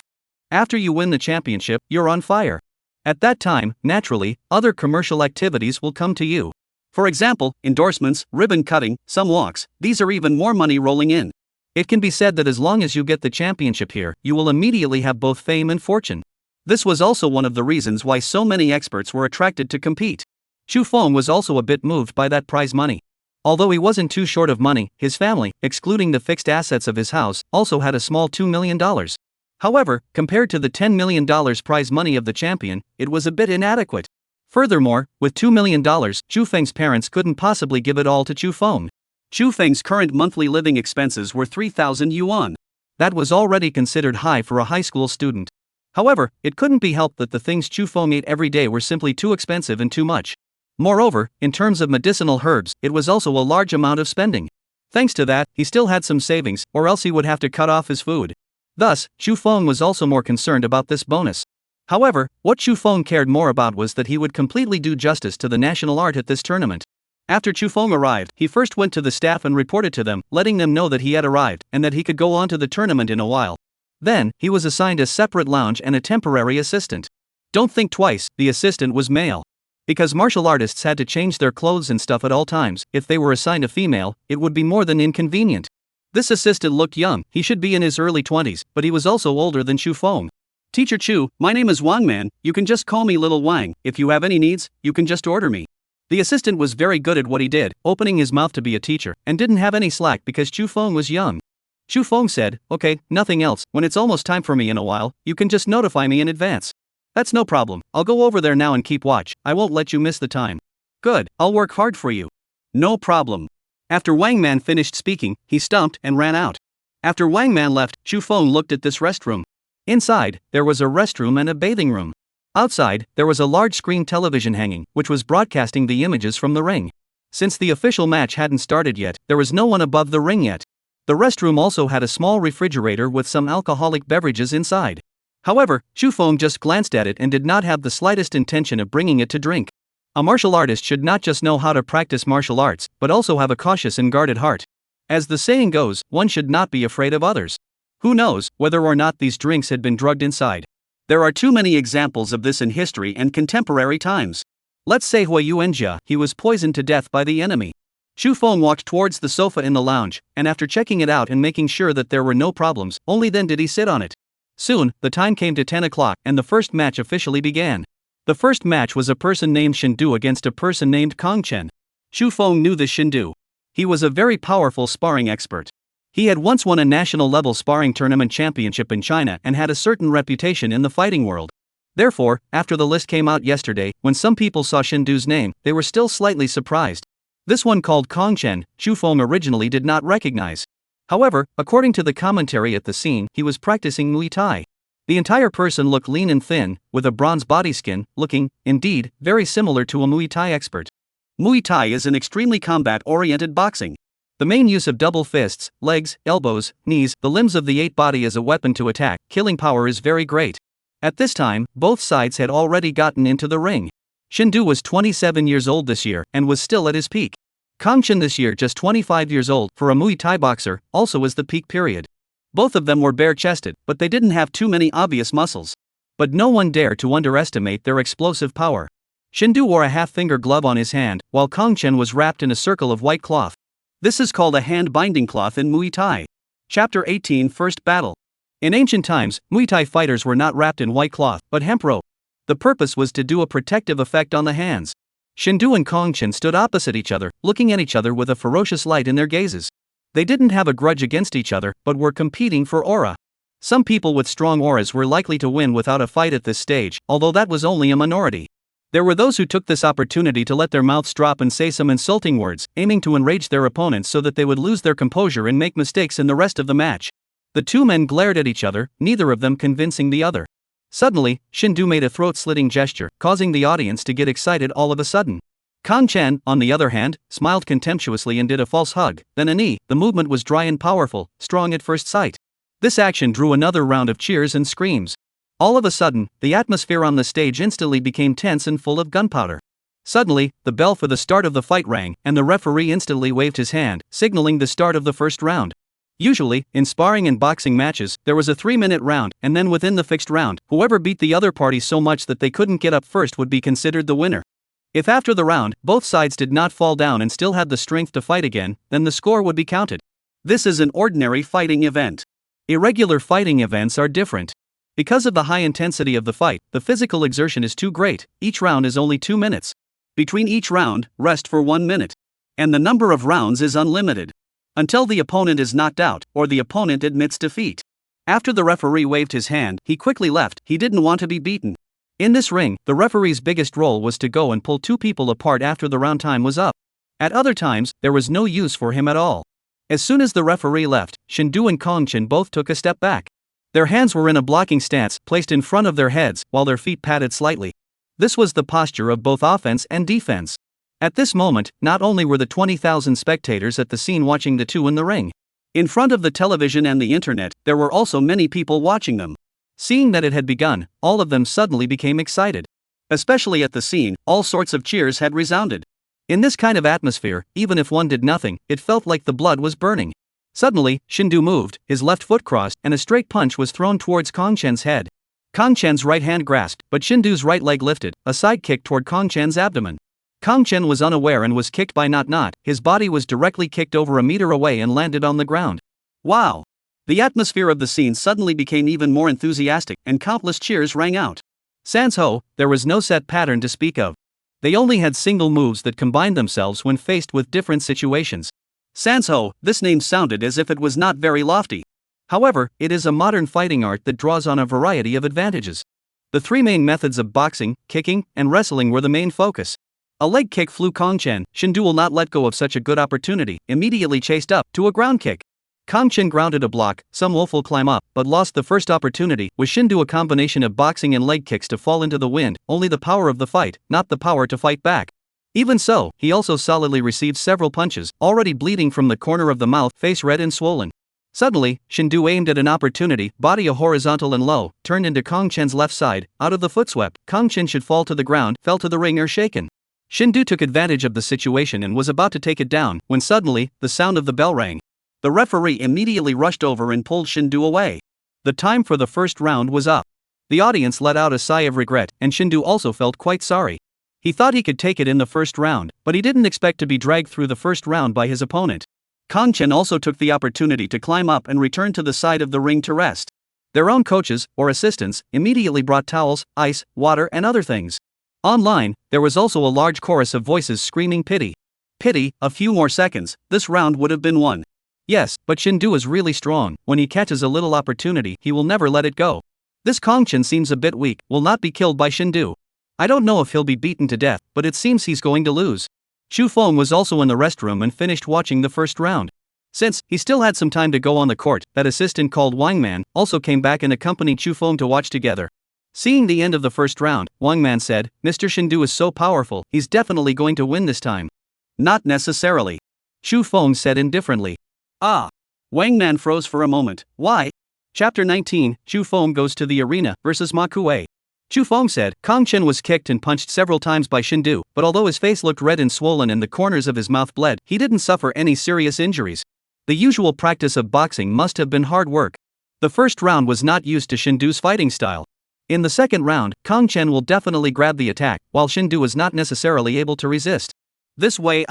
After you win the championship, you're on fire. At that time, naturally, other commercial activities will come to you. For example, endorsements, ribbon cutting, some walks, these are even more money rolling in. It can be said that as long as you get the championship here, you will immediately have both fame and fortune. This was also one of the reasons why so many experts were attracted to compete. Chu Feng was also a bit moved by that prize money. Although he wasn't too short of money, his family, excluding the fixed assets of his house, also had a small $2 million. However, compared to the $10 million prize money of the champion, it was a bit inadequate. Furthermore, with $2 million, Chu Feng's parents couldn't possibly give it all to Chu Feng. Chu Feng's current monthly living expenses were 3,000 yuan. That was already considered high for a high school student. However, it couldn't be helped that the things Chu Feng ate every day were simply too expensive and too much. Moreover, in terms of medicinal herbs, it was also a large amount of spending. Thanks to that, he still had some savings, or else he would have to cut off his food. Thus, Chu Feng was also more concerned about this bonus. However, what Chu Feng cared more about was that he would completely do justice to the national art at this tournament. After Chu Feng arrived, he first went to the staff and reported to them, letting them know that he had arrived, and that he could go on to the tournament in a while. Then, he was assigned a separate lounge and a temporary assistant. Don't think twice, the assistant was male. Because martial artists had to change their clothes and stuff at all times, if they were assigned a female, it would be more than inconvenient. This assistant looked young, he should be in his early 20s, but he was also older than Chu Feng. Teacher Chu, my name is Wang Man, you can just call me Little Wang, if you have any needs, you can just order me. The assistant was very good at what he did, opening his mouth to be a teacher, and didn't have any slack because Chu Feng was young. Chu Feng said, okay, nothing else, when it's almost time for me in a while, you can just notify me in advance. That's no problem, I'll go over there now and keep watch, I won't let you miss the time. Good, I'll work hard for you. No problem. After Wang Man finished speaking, he stumped and ran out. After Wang Man left, Chu Feng looked at this restroom. Inside, there was a restroom and a bathing room. Outside, there was a large screen television hanging, which was broadcasting the images from the ring. Since the official match hadn't started yet, there was no one above the ring yet. The restroom also had a small refrigerator with some alcoholic beverages inside. However, Chu Feng just glanced at it and did not have the slightest intention of bringing it to drink. A martial artist should not just know how to practice martial arts, but also have a cautious and guarded heart. As the saying goes, one should not be afraid of others. Who knows whether or not these drinks had been drugged inside? There are too many examples of this in history and contemporary times. Let's say Hui Yuanjia, he was poisoned to death by the enemy. Chu Feng walked towards the sofa in the lounge, and after checking it out and making sure that there were no problems, only then did he sit on it. Soon, the time came to 10 o'clock and the first match officially began. The first match was a person named Shindu against a person named Kong Chen. Chu Feng knew this Shindu. He was a very powerful sparring expert. He had once won a national-level sparring tournament championship in China and had a certain reputation in the fighting world. Therefore, after the list came out yesterday, when some people saw Shindu's name, they were still slightly surprised. This one called Kong Chen, Chu Feng originally did not recognize. However, according to the commentary at the scene, he was practicing Muay Thai. The entire person looked lean and thin, with a bronze body skin, looking, indeed, very similar to a Muay Thai expert. Muay Thai is an extremely combat-oriented boxing. The main use of double fists, legs, elbows, knees, the limbs of the 8 body as a weapon to attack, killing power is very great. At this time, both sides had already gotten into the ring. Shindu was 27 years old this year, and was still at his peak. Kong Chen this year just 25 years old, for a Muay Thai boxer, also is the peak period. Both of them were bare-chested, but they didn't have too many obvious muscles. But no one dared to underestimate their explosive power. Shindu wore a half-finger glove on his hand, while Kong Chen was wrapped in a circle of white cloth. This is called a hand binding cloth in Muay Thai. Chapter 18 First Battle. In ancient times, Muay Thai fighters were not wrapped in white cloth, but hemp rope. The purpose was to do a protective effect on the hands. Shindu and Kongqin stood opposite each other, looking at each other with a ferocious light in their gazes. They didn't have a grudge against each other, but were competing for aura. Some people with strong auras were likely to win without a fight at this stage, although that was only a minority. There were those who took this opportunity to let their mouths drop and say some insulting words, aiming to enrage their opponents so that they would lose their composure and make mistakes in the rest of the match. The two men glared at each other, neither of them convincing the other. Suddenly, Shindu made a throat-slitting gesture, causing the audience to get excited all of a sudden. Kongqin, on the other hand, smiled contemptuously and did a false hug, then a knee. The movement was dry and powerful, strong at first sight. This action drew another round of cheers and screams. All of a sudden, the atmosphere on the stage instantly became tense and full of gunpowder. Suddenly, the bell for the start of the fight rang, and the referee instantly waved his hand, signaling the start of the first round. Usually, in sparring and boxing matches, there was a 3-minute round, and then within the fixed round, whoever beat the other party so much that they couldn't get up first would be considered the winner. If after the round, both sides did not fall down and still had the strength to fight again, then the score would be counted. This is an ordinary fighting event. Irregular fighting events are different. Because of the high intensity of the fight, the physical exertion is too great. Each round is only 2 minutes. Between each round, rest for 1 minute. And the number of rounds is unlimited. Until the opponent is knocked out, or the opponent admits defeat. After the referee waved his hand, he quickly left. He didn't want to be beaten. In this ring, the referee's biggest role was to go and pull two people apart after the round time was up. At other times, there was no use for him at all. As soon as the referee left, Shindu and Kongqin both took a step back. Their hands were in a blocking stance, placed in front of their heads, while their feet patted slightly. This was the posture of both offense and defense. At this moment, not only were the 20,000 spectators at the scene watching the two in the ring. In front of the television and the internet, there were also many people watching them. Seeing that it had begun, all of them suddenly became excited. Especially at the scene, all sorts of cheers had resounded. In this kind of atmosphere, even if one did nothing, it felt like the blood was burning. Suddenly, Shindu moved, his left foot crossed, and a straight punch was thrown towards Kongqin's head. Kongqin's right hand grasped, but Shindu's right leg lifted, a side kick toward Kongqin's abdomen. Kongqin was unaware and was kicked by not. His body was directly kicked over a meter away and landed on the ground. Wow! The atmosphere of the scene suddenly became even more enthusiastic, and countless cheers rang out. Sans ho, there was no set pattern to speak of. They only had single moves that combined themselves when faced with different situations. Sans ho, this name sounded as if it was not very lofty. However, it is a modern fighting art that draws on a variety of advantages. The three main methods of boxing, kicking, and wrestling were the main focus. A leg kick flew Kongqin. Shindu will not let go of such a good opportunity, immediately chased up to a ground kick. Kongqin grounded a block, some woeful climb up, but lost the first opportunity. With Shindu a combination of boxing and leg kicks to fall into the wind, only the power of the fight, not the power to fight back. Even so, he also solidly received several punches, already bleeding from the corner of the mouth, face red and swollen. Suddenly, Shindu aimed at an opportunity, body a horizontal and low, turned into Kongqin's left side, out of the foot swept. Kongqin should fall to the ground, fell to the ring shaken. Shindu took advantage of the situation and was about to take it down, when suddenly, the sound of the bell rang. The referee immediately rushed over and pulled Shindu away. The time for the first round was up. The audience let out a sigh of regret, and Shindu also felt quite sorry. He thought he could take it in the first round, but he didn't expect to be dragged through the first round by his opponent. Kongqin also took the opportunity to climb up and return to the side of the ring to rest. Their own coaches, or assistants, immediately brought towels, ice, water and other things. Online, there was also a large chorus of voices screaming pity. Pity, a few more seconds, this round would have been won. Yes, but Shindu is really strong. When he catches a little opportunity, he will never let it go. This Kongqin seems a bit weak, will not be killed by Shindu. I don't know if he'll be beaten to death, but it seems he's going to lose. Chu Feng was also in the restroom and finished watching the first round. Since he still had some time to go on the court, that assistant called Wang Man also came back and accompanied Chu Feng to watch together. Seeing the end of the first round, Wang Man said, "Mr. Shindu is so powerful, he's definitely going to win this time." "Not necessarily," Chu Feng said indifferently. "Ah." Wang Man froze for a moment. "Why?" Chapter 19, Chu Feng goes to the arena versus Ma Kuei. Chu Feng said, Kongqin was kicked and punched several times by Shindu, but although his face looked red and swollen and the corners of his mouth bled, he didn't suffer any serious injuries. The usual practice of boxing must have been hard work. The first round was not used to Shindu's fighting style. In the second round, Kongqin will definitely grab the attack, while Shindu is not necessarily able to resist. This way,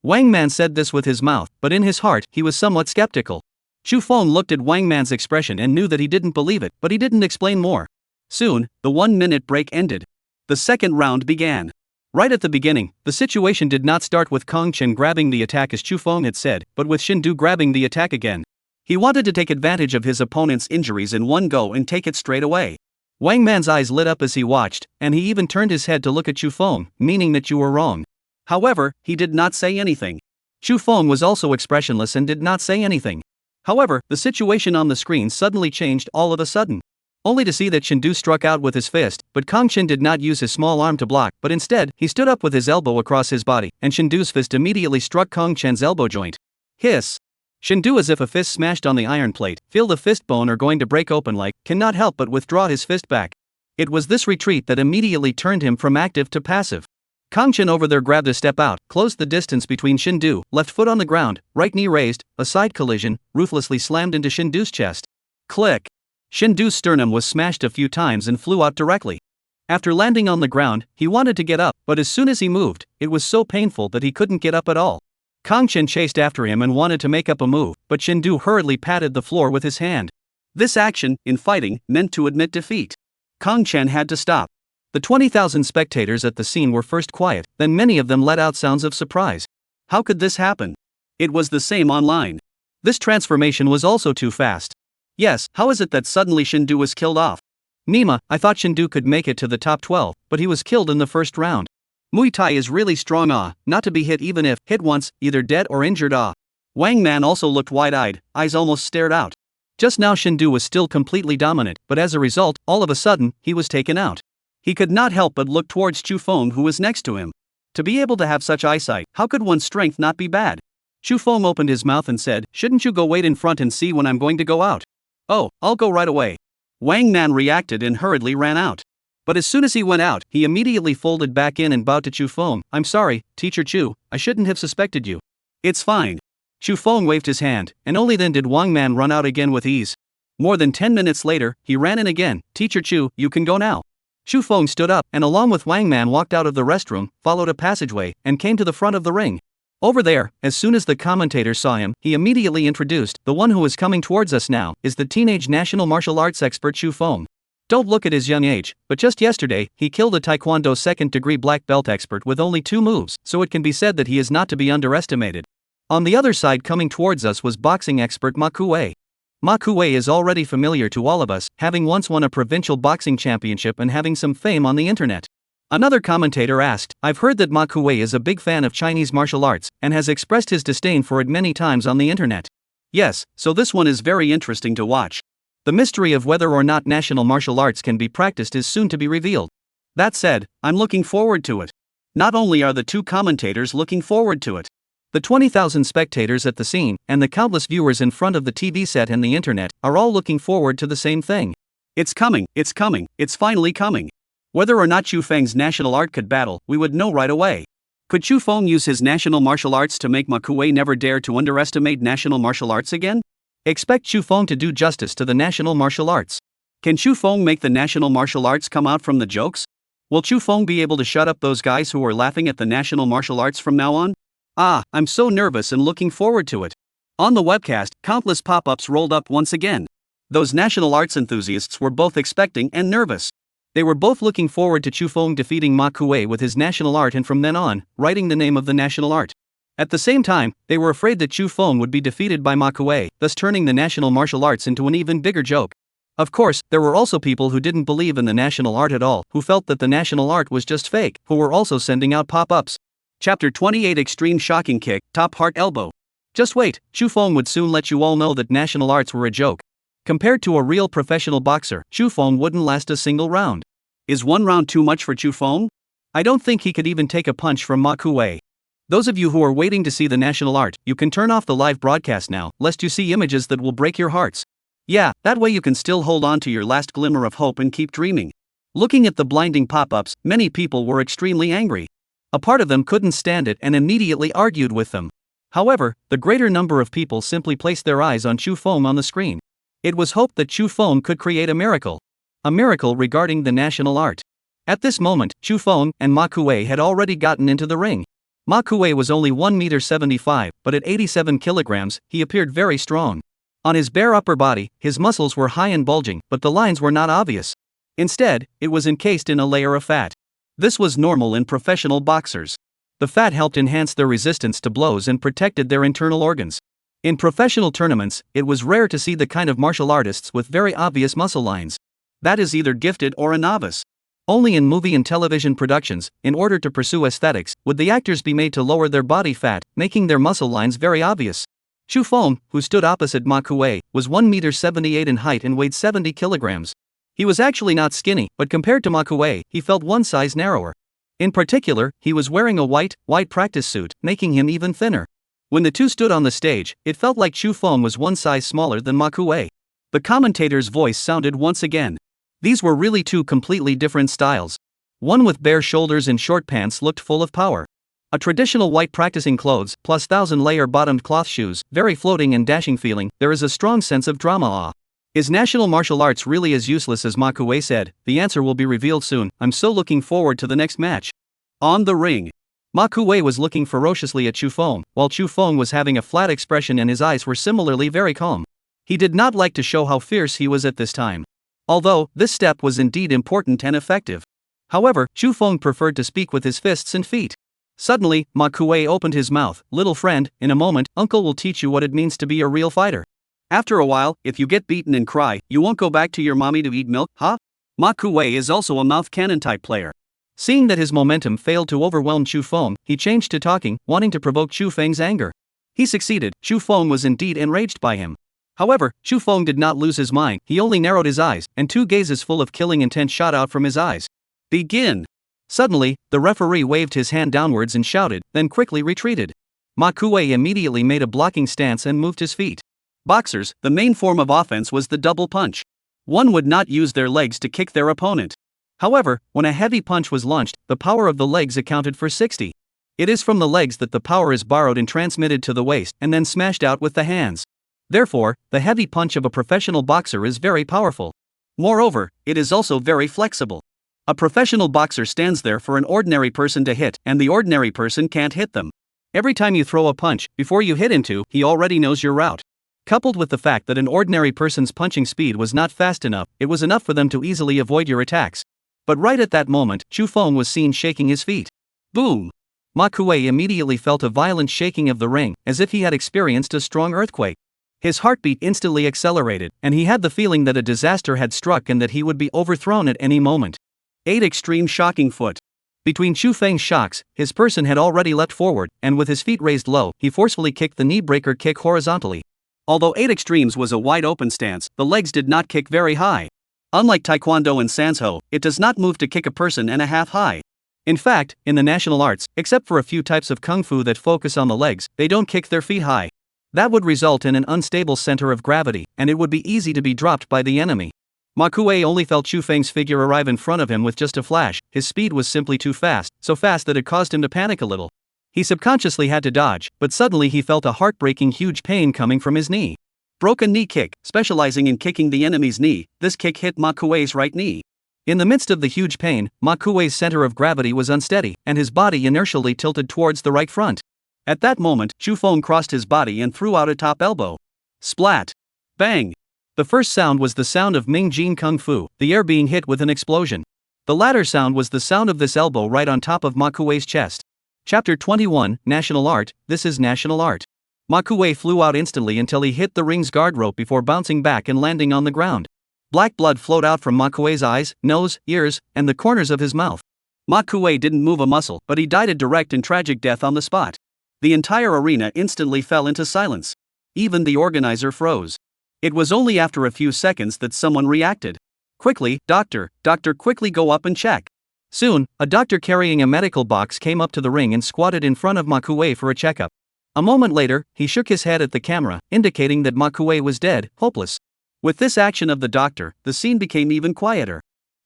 Wang Man said this with his mouth, but in his heart, he was somewhat skeptical. Chu Feng looked at Wang Man's expression and knew that he didn't believe it, but he didn't explain more. Soon, the 1-minute break ended. The second round began. Right at the beginning, the situation did not start with Kong Chen grabbing the attack as Chu Feng had said, but with Shindu grabbing the attack again. He wanted to take advantage of his opponent's injuries in one go and take it straight away. Wang Man's eyes lit up as he watched, and he even turned his head to look at Chu Feng, meaning that you were wrong. However, he did not say anything. Chu Feng was also expressionless and did not say anything. However, the situation on the screen suddenly changed all of a sudden. Only to see that Shindu struck out with his fist, but Kong Chen did not use his small arm to block, but instead, he stood up with his elbow across his body, and Shindu's fist immediately struck Kong Chen's elbow joint. Hiss! Shindu, as if a fist smashed on the iron plate, feel the fist bone are going to break open like, cannot help but withdraw his fist back. It was this retreat that immediately turned him from active to passive. Kong Chen over there grabbed a step out, closed the distance between Shindu, left foot on the ground, right knee raised, a side collision, ruthlessly slammed into Shindu's chest. Click! Shindu's sternum was smashed a few times and flew out directly. After landing on the ground, he wanted to get up, but as soon as he moved, it was so painful that he couldn't get up at all. Kong Chen chased after him and wanted to make up a move, but Shindu hurriedly patted the floor with his hand. This action, in fighting, meant to admit defeat. Kong Chen had to stop. The 20,000 spectators at the scene were first quiet, then many of them let out sounds of surprise. How could this happen? It was the same online. This transformation was also too fast. Yes, how is it that suddenly Shindu was killed off? Nima, I thought Shindu could make it to the top 12, but he was killed in the first round. Muay Thai is really strong not to be hit even if, hit once, either dead or injured Wang Man also looked wide-eyed, eyes almost stared out. Just now Shindu was still completely dominant, but as a result, all of a sudden, he was taken out. He could not help but look towards Chu Feng who was next to him. To be able to have such eyesight, how could one's strength not be bad? Chu Feng opened his mouth and said, shouldn't you go wait in front and see when I'm going to go out? Oh, I'll go right away. Wang Man reacted and hurriedly ran out. But as soon as he went out, he immediately folded back in and bowed to Chu Feng. I'm sorry, Teacher Chu, I shouldn't have suspected you. It's fine. Chu Feng waved his hand, and only then did Wang Man run out again with ease. More than 10 minutes later, he ran in again. Teacher Chu, you can go now. Chu Feng stood up and along with Wang Man walked out of the restroom, followed a passageway, and came to the front of the ring. Over there, as soon as the commentator saw him, he immediately introduced, the one who is coming towards us now, is the teenage national martial arts expert Chu Feng. Don't look at his young age, but just yesterday, he killed a Taekwondo second-degree black belt expert with only 2 moves, so it can be said that he is not to be underestimated. On the other side coming towards us was boxing expert Ma Kuei. Ma Kuei is already familiar to all of us, having once won a provincial boxing championship and having some fame on the internet. Another commentator asked, I've heard that Ma Kuei is a big fan of Chinese martial arts, and has expressed his disdain for it many times on the internet. Yes, so this one is very interesting to watch. The mystery of whether or not national martial arts can be practiced is soon to be revealed. That said, I'm looking forward to it. Not only are the 2 commentators looking forward to it. The 20,000 spectators at the scene, and the countless viewers in front of the TV set and the internet, are all looking forward to the same thing. It's coming, it's finally coming. Whether or not Chu Feng's national art could battle, we would know right away. Could Chu Feng use his national martial arts to make Ma Kuei never dare to underestimate national martial arts again? Expect Chu Feng to do justice to the national martial arts. Can Chu Feng make the national martial arts come out from the jokes? Will Chu Feng be able to shut up those guys who are laughing at the national martial arts from now on? I'm so nervous and looking forward to it. On the webcast, countless pop-ups rolled up once again. Those national arts enthusiasts were both expecting and nervous. They were both looking forward to Chu Feng defeating Ma Kuei with his national art and from then on, writing the name of the national art. At the same time, they were afraid that Chu Feng would be defeated by Ma Kuei, thus turning the national martial arts into an even bigger joke. Of course, there were also people who didn't believe in the national art at all, who felt that the national art was just fake, who were also sending out pop-ups. Chapter 28 Extreme Shocking Kick, Top Heart Elbow. Just wait, Chu Feng would soon let you all know that national arts were a joke. Compared to a real professional boxer, Chu Feng wouldn't last a single round. Is 1 round too much for Chu Feng? I don't think he could even take a punch from Ma Kuei. Those of you who are waiting to see the national art, you can turn off the live broadcast now, lest you see images that will break your hearts. Yeah, that way you can still hold on to your last glimmer of hope and keep dreaming. Looking at the blinding pop-ups, many people were extremely angry. A part of them couldn't stand it and immediately argued with them. However, the greater number of people simply placed their eyes on Chu Feng on the screen. It was hoped that Chu Feng could create a miracle regarding the national art. At this moment, Chu Feng and Ma Kuei had already gotten into the ring. Ma Kuei was only 1 meter 75, but at 87 kilograms, he appeared very strong. On his bare upper body, his muscles were high and bulging, but the lines were not obvious. Instead, it was encased in a layer of fat. This was normal in professional boxers. The fat helped enhance their resistance to blows and protected their internal organs. In professional tournaments, it was rare to see the kind of martial artists with very obvious muscle lines. That is either gifted or a novice. Only in movie and television productions, in order to pursue aesthetics, would the actors be made to lower their body fat, making their muscle lines very obvious. Chu Feng, who stood opposite Ma Kuei, was 1 meter 78 in height and weighed 70 kilograms. He was actually not skinny, but compared to Ma Kuei, he felt one size narrower. In particular, he was wearing a white practice suit, making him even thinner. When the two stood on the stage, it felt like Chu Feng was one size smaller than Ma Kuei. The commentator's voice sounded once again. These were really two completely different styles. One with bare shoulders and short pants looked full of power. A traditional white practicing clothes, plus 1,000-layer bottomed cloth shoes, very floating and dashing feeling, there is a strong sense of drama. Is national martial arts really as useless as Ma Kuei said? The answer will be revealed soon. I'm so looking forward to the next match. On the ring. Ma Kuei was looking ferociously at Chu Feng, while Chu Feng was having a flat expression and his eyes were similarly very calm. He did not like to show how fierce he was at this time. Although, this step was indeed important and effective. However, Chu Feng preferred to speak with his fists and feet. Suddenly, Ma Kuei opened his mouth. Little friend, in a moment, uncle will teach you what it means to be a real fighter. After a while, if you get beaten and cry, you won't go back to your mommy to eat milk, huh? Ma Kuei is also a mouth cannon type player. Seeing that his momentum failed to overwhelm Chu Feng, he changed to talking, wanting to provoke Chu Feng's anger. He succeeded. Chu Feng was indeed enraged by him. However, Chu Feng did not lose his mind. He only narrowed his eyes, and two gazes full of killing intent shot out from his eyes. Begin! Suddenly, the referee waved his hand downwards and shouted, then quickly retreated. Ma Kuei immediately made a blocking stance and moved his feet. Boxers, the main form of offense was the double punch. One would not use their legs to kick their opponent. However, when a heavy punch was launched, the power of the legs accounted for 60. It is from the legs that the power is borrowed and transmitted to the waist and then smashed out with the hands. Therefore, the heavy punch of a professional boxer is very powerful. Moreover, it is also very flexible. A professional boxer stands there for an ordinary person to hit, and the ordinary person can't hit them. Every time you throw a punch, before you hit into, he already knows your route. Coupled with the fact that an ordinary person's punching speed was not fast enough, it was enough for them to easily avoid your attacks. But right at that moment, Chu Feng was seen shaking his feet. Boom! Ma Kuei immediately felt a violent shaking of the ring, as if he had experienced a strong earthquake. His heartbeat instantly accelerated, and he had the feeling that a disaster had struck and that he would be overthrown at any moment. 8 Extreme Shocking Foot. Between Chu Feng's shocks, his person had already leapt forward, and with his feet raised low, he forcefully kicked the knee-breaker kick horizontally. Although 8 Extremes was a wide-open stance, the legs did not kick very high. Unlike Taekwondo and Sanshou, it does not move to kick a person and a half high. In fact, in the national arts, except for a few types of kung fu that focus on the legs, they don't kick their feet high. That would result in an unstable center of gravity, and it would be easy to be dropped by the enemy. Ma Kuei only felt Chu Feng's figure arrive in front of him with just a flash. His speed was simply too fast, so fast that it caused him to panic a little. He subconsciously had to dodge, but suddenly he felt a heartbreaking huge pain coming from his knee. Broken knee kick. Specializing in kicking the enemy's knee, this kick hit Ma Kuei's right knee. In the midst of the huge pain, Ma Kuei's center of gravity was unsteady, and his body inertially tilted towards the right front. At that moment, Chu Feng crossed his body and threw out a top elbow. Splat! Bang! The first sound was the sound of Ming Jin Kung Fu, the air being hit with an explosion. The latter sound was the sound of this elbow right on top of Ma Kuei's chest. Chapter 21, National Art. This is national art. Ma Kuei flew out instantly until he hit the ring's guard rope before bouncing back and landing on the ground. Black blood flowed out from Ma Kuei's eyes, nose, ears, and the corners of his mouth. Ma Kuei didn't move a muscle, but he died a direct and tragic death on the spot. The entire arena instantly fell into silence. Even the organizer froze. It was only after a few seconds that someone reacted. Quickly, doctor, quickly go up and check. Soon, a doctor carrying a medical box came up to the ring and squatted in front of Ma Kuei for a checkup. A moment later, he shook his head at the camera, indicating that Ma Kuei was dead, hopeless. With this action of the doctor, the scene became even quieter.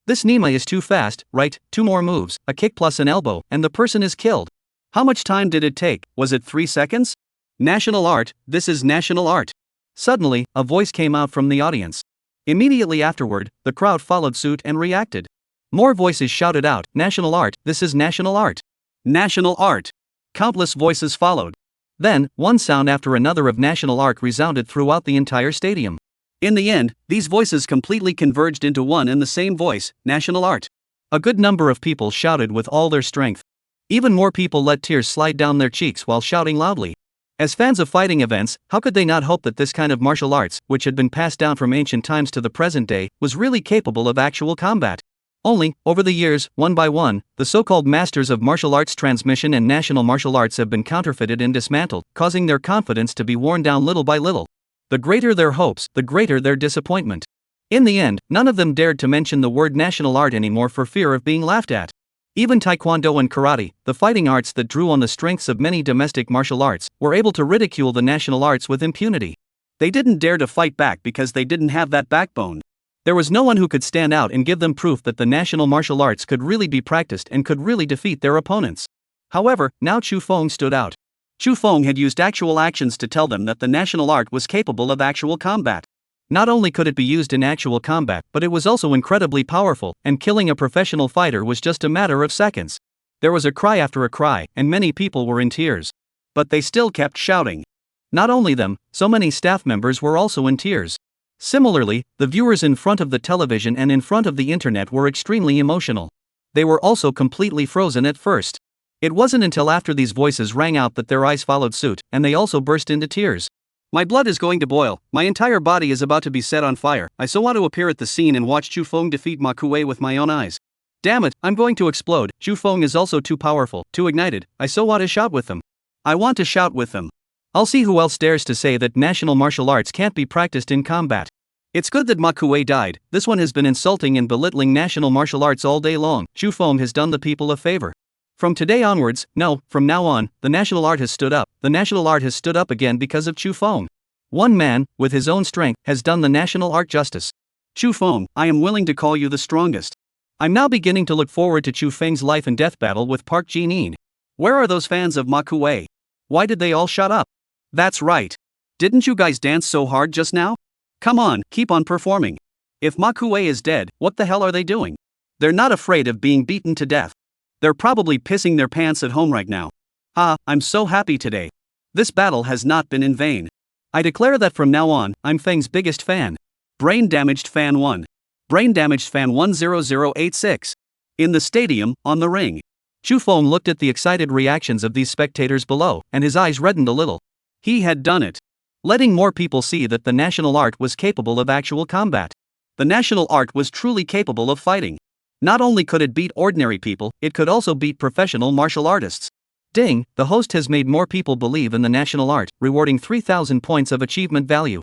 This Nima is too fast, right? 2 more moves, a kick plus an elbow, and the person is killed. How much time did it take? Was it 3 seconds? National art. This is national art. Suddenly, a voice came out from the audience. Immediately afterward, the crowd followed suit and reacted. More voices shouted out, national art. This is national art. National art. countless voices followed. Then, one sound after another of national art resounded throughout the entire stadium. In the end, these voices completely converged into one and the same voice, national art. A good number of people shouted with all their strength. Even more people let tears slide down their cheeks while shouting loudly. As fans of fighting events, how could they not hope that this kind of martial arts, which had been passed down from ancient times to the present day, was really capable of actual combat? Only, over the years, one by one, the so-called masters of martial arts transmission and national martial arts have been counterfeited and dismantled, causing their confidence to be worn down little by little. The greater their hopes, the greater their disappointment. In the end, none of them dared to mention the word national art anymore for fear of being laughed at. Even Taekwondo and Karate, the fighting arts that drew on the strengths of many domestic martial arts, were able to ridicule the national arts with impunity. They didn't dare to fight back because they didn't have that backbone. There was no one who could stand out and give them proof that the national martial arts could really be practiced and could really defeat their opponents. However, now Chu Feng stood out. Chu Feng had used actual actions to tell them that the national art was capable of actual combat. Not only could it be used in actual combat, but it was also incredibly powerful, and killing a professional fighter was just a matter of seconds. There was a cry after a cry, and many people were in tears. But they still kept shouting. Not only them, so many staff members were also in tears. Similarly, the viewers in front of the television and in front of the internet were extremely emotional. They were also completely frozen at first. It wasn't until after these voices rang out that their eyes followed suit, and they also burst into tears. My blood is going to boil, my entire body is about to be set on fire. I so want to appear at the scene and watch Chu Feng defeat Ma Kuei with my own eyes. Damn it, I'm going to explode. Chu Feng is also too powerful, too ignited. I so want to shout with them. I want to shout with them. I'll see who else dares to say that national martial arts can't be practiced in combat. It's good that Ma Kuei died. This one has been insulting and belittling national martial arts all day long. Chu Feng has done the people a favor. From today onwards, no, from now on, the national art has stood up. The national art has stood up again because of Chu Feng. One man, with his own strength, has done the national art justice. Chu Feng, I am willing to call you the strongest. I'm now beginning to look forward to Chu Feng's life and death battle with Park Jin-in. Where are those fans of Ma Kuei? Why did they all shut up? That's right. Didn't you guys dance so hard just now? Come on, keep on performing. If Ma Kuei is dead, what the hell are they doing? They're not afraid of being beaten to death. They're probably pissing their pants at home right now. Ah, I'm so happy today. This battle has not been in vain. I declare that from now on, I'm Feng's biggest fan. Brain Damaged Fan 1. Brain Damaged Fan 10086. In the stadium, on the ring. Chu Feng looked at the excited reactions of these spectators below, and his eyes reddened a little. He had done it. Letting more people see that the national art was capable of actual combat. The national art was truly capable of fighting. Not only could it beat ordinary people, it could also beat professional martial artists. Ding, the host has made more people believe in the national art, rewarding 3,000 points of achievement value.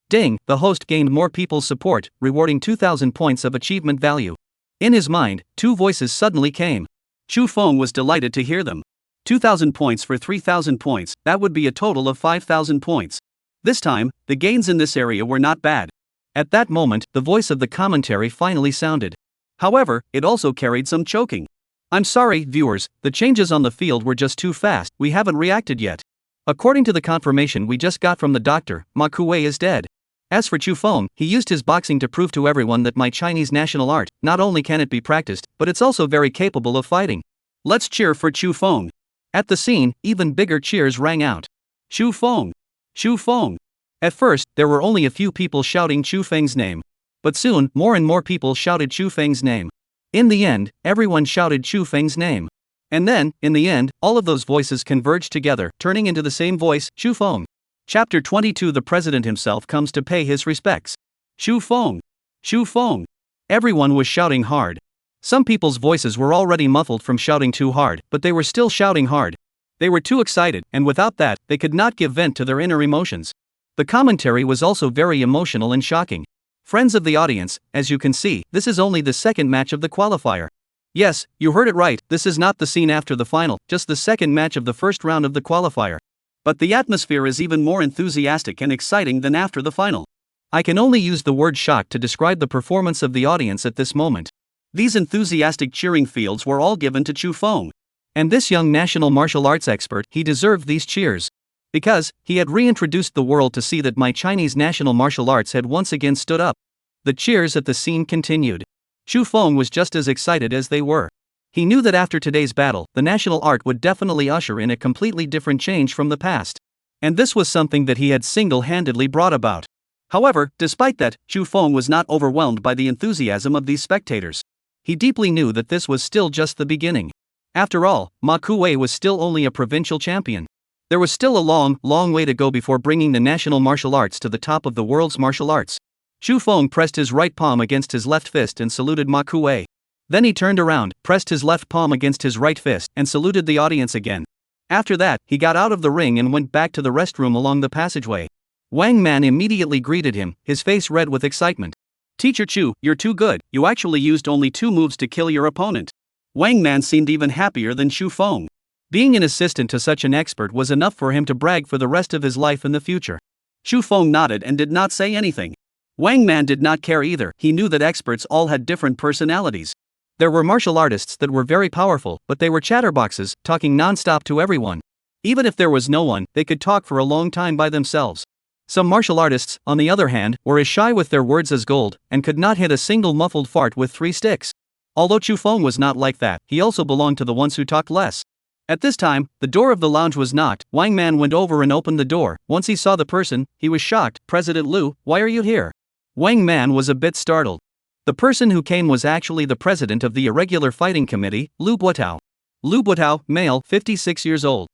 Ding, the host gained more people's support, rewarding 2,000 points of achievement value. In his mind, two voices suddenly came. Chu Feng was delighted to hear them. 2,000 points for 3,000 points, that would be a total of 5,000 points. This time, the gains in this area were not bad. At that moment, the voice of the commentary finally sounded. However, it also carried some choking. I'm sorry, viewers, the changes on the field were just too fast, we haven't reacted yet. According to the confirmation we just got from the doctor, Ma Kuei is dead. As for Chu Feng, he used his boxing to prove to everyone that my Chinese national art, not only can it be practiced, but it's also very capable of fighting. Let's cheer for Chu Feng. At the scene, even bigger cheers rang out. Chu Feng! Chu Feng! At first, there were only a few people shouting Chu Feng's name. But soon, more and more people shouted Chu Feng's name. In the end, everyone shouted Chu Feng's name. And then, in the end, all of those voices converged together, turning into the same voice, Chu Feng. Chapter 22. The president himself comes to pay his respects. Chu Feng! Chu Feng! Everyone was shouting hard. Some people's voices were already muffled from shouting too hard, but they were still shouting hard. They were too excited, and without that, they could not give vent to their inner emotions. The commentary was also very emotional and shocking. Friends of the audience, as you can see, this is only the second match of the qualifier. Yes, you heard it right, this is not the scene after the final, just the second match of the first round of the qualifier. But the atmosphere is even more enthusiastic and exciting than after the final. I can only use the word shock to describe the performance of the audience at this moment. These enthusiastic cheering fields were all given to Chu Feng. And this young national martial arts expert, he deserved these cheers. Because, he had reintroduced the world to see that my Chinese national martial arts had once again stood up. The cheers at the scene continued. Chu Feng was just as excited as they were. He knew that after today's battle, the national art would definitely usher in a completely different change from the past. And this was something that he had single-handedly brought about. However, despite that, Chu Feng was not overwhelmed by the enthusiasm of these spectators. He deeply knew that this was still just the beginning. After all, Ma Kuei was still only a provincial champion. There was still a long, long way to go before bringing the national martial arts to the top of the world's martial arts. Chu Feng pressed his right palm against his left fist and saluted Ma Kuei. Then he turned around, pressed his left palm against his right fist, and saluted the audience again. After that, he got out of the ring and went back to the restroom along the passageway. Wang Man immediately greeted him, his face red with excitement. "Teacher Chu, you're too good, you actually used only 2 moves to kill your opponent." Wang Man seemed even happier than Chu Feng. Being an assistant to such an expert was enough for him to brag for the rest of his life in the future. Chu Feng nodded and did not say anything. Wang Man did not care either, he knew that experts all had different personalities. There were martial artists that were very powerful, but they were chatterboxes, talking non-stop to everyone. Even if there was no one, they could talk for a long time by themselves. Some martial artists, on the other hand, were as shy with their words as gold, and could not hit a single muffled fart with 3 sticks. Although Chu Feng was not like that, he also belonged to the ones who talked less. At this time, the door of the lounge was knocked. Wang Man went over and opened the door. Once he saw the person, he was shocked. "President Lu, why are you here?" Wang Man was a bit startled. The person who came was actually the president of the Irregular Fighting Committee, Lu Buotao. Lu Buotao, male, 56 years old.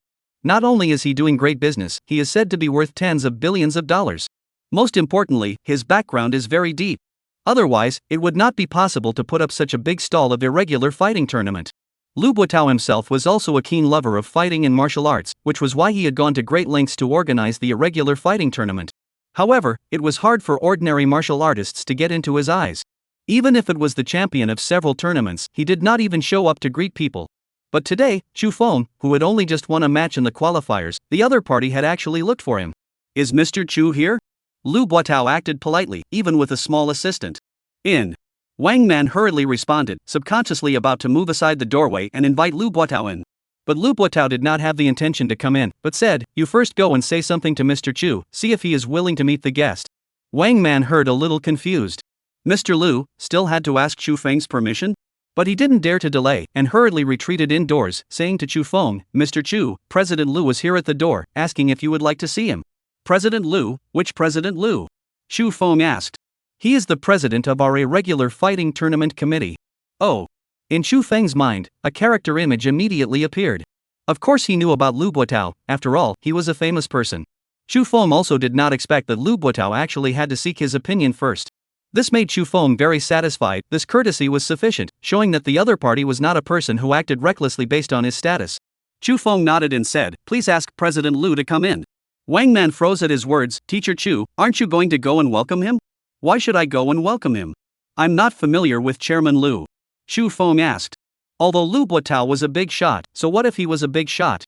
Not only is he doing great business, he is said to be worth tens of billions of dollars. Most importantly, his background is very deep. Otherwise, it would not be possible to put up such a big stall of irregular fighting tournament. Lu Buotao himself was also a keen lover of fighting and martial arts, which was why he had gone to great lengths to organize the irregular fighting tournament. However, it was hard for ordinary martial artists to get into his eyes. Even if it was the champion of several tournaments, he did not even show up to greet people. But today, Chu Feng, who had only just won a match in the qualifiers, the other party had actually looked for him. "Is Mr. Chu here?" Lu Buotao acted politely, even with a small assistant. "In." Wang Man hurriedly responded, subconsciously about to move aside the doorway and invite Lu Buotao in. But Lu Buotao did not have the intention to come in, but said, "You first go and say something to Mr. Chu, see if he is willing to meet the guest." Wang Man heard a little confused. Mr. Lu still had to ask Chu Feng's permission? But he didn't dare to delay, and hurriedly retreated indoors, saying to Chu Feng, "Mr. Chu, President Lu is here at the door, asking if you would like to see him." "President Lu? Which President Lu?" Chu Feng asked. "He is the president of our irregular fighting tournament committee." "Oh." In Chu Feng's mind, a character image immediately appeared. Of course he knew about Lu Buotao, after all, he was a famous person. Chu Feng also did not expect that Lu Buotao actually had to seek his opinion first. This made Chu Feng very satisfied. This courtesy was sufficient, showing that the other party was not a person who acted recklessly based on his status. Chu Feng nodded and said, "Please ask President Lu to come in." Wang Man froze at his words. "Teacher Chu, aren't you going to go and welcome him?" "Why should I go and welcome him? I'm not familiar with Chairman Lu." Chu Feng asked. Although Lu Buotao was a big shot, so what if he was a big shot?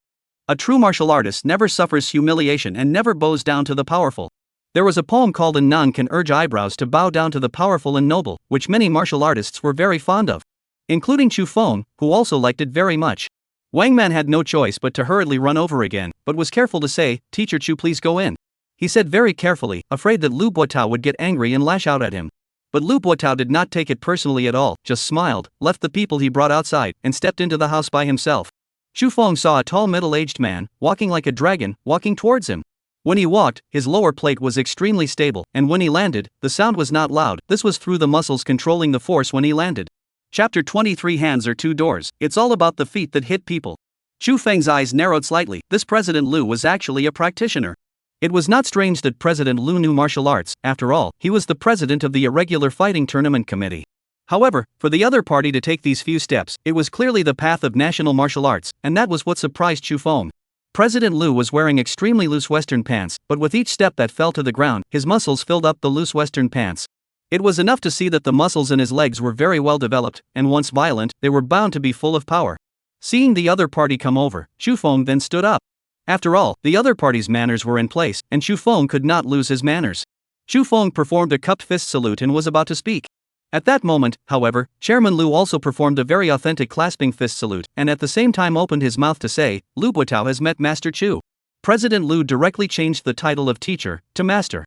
A true martial artist never suffers humiliation and never bows down to the powerful. There was a poem called "A nun can urge eyebrows to bow down to the powerful and noble," which many martial artists were very fond of. Including Chu Feng, who also liked it very much. Wang Man had no choice but to hurriedly run over again, but was careful to say, "Teacher Chu, please go in." He said very carefully, afraid that Lu Buotao would get angry and lash out at him. But Lu Buotao did not take it personally at all, just smiled, left the people he brought outside, and stepped into the house by himself. Chu Feng saw a tall middle-aged man, walking like a dragon, walking towards him. When he walked, his lower plate was extremely stable, and when he landed, the sound was not loud. This was through the muscles controlling the force when he landed. Chapter 23 Hands are Two Doors. It's all about the feet that hit people. Chu Feng's eyes narrowed slightly. This President Lu was actually a practitioner. It was not strange that President Lu knew martial arts. After all, he was the president of the Irregular Fighting Tournament Committee. However, for the other party to take these few steps, it was clearly the path of national martial arts, and that was what surprised Chu Feng. President Lu was wearing extremely loose Western pants, but with each step that fell to the ground, his muscles filled up the loose Western pants. It was enough to see that the muscles in his legs were very well developed, and once violent, they were bound to be full of power. Seeing the other party come over, Chu Feng then stood up. After all, the other party's manners were in place, and Chu Feng could not lose his manners. Chu Feng performed a cupped fist salute and was about to speak. At that moment, however, Chairman Lu also performed a very authentic clasping fist salute, and at the same time opened his mouth to say, "Lu Buotao has met Master Chu." President Lu directly changed the title of teacher to master.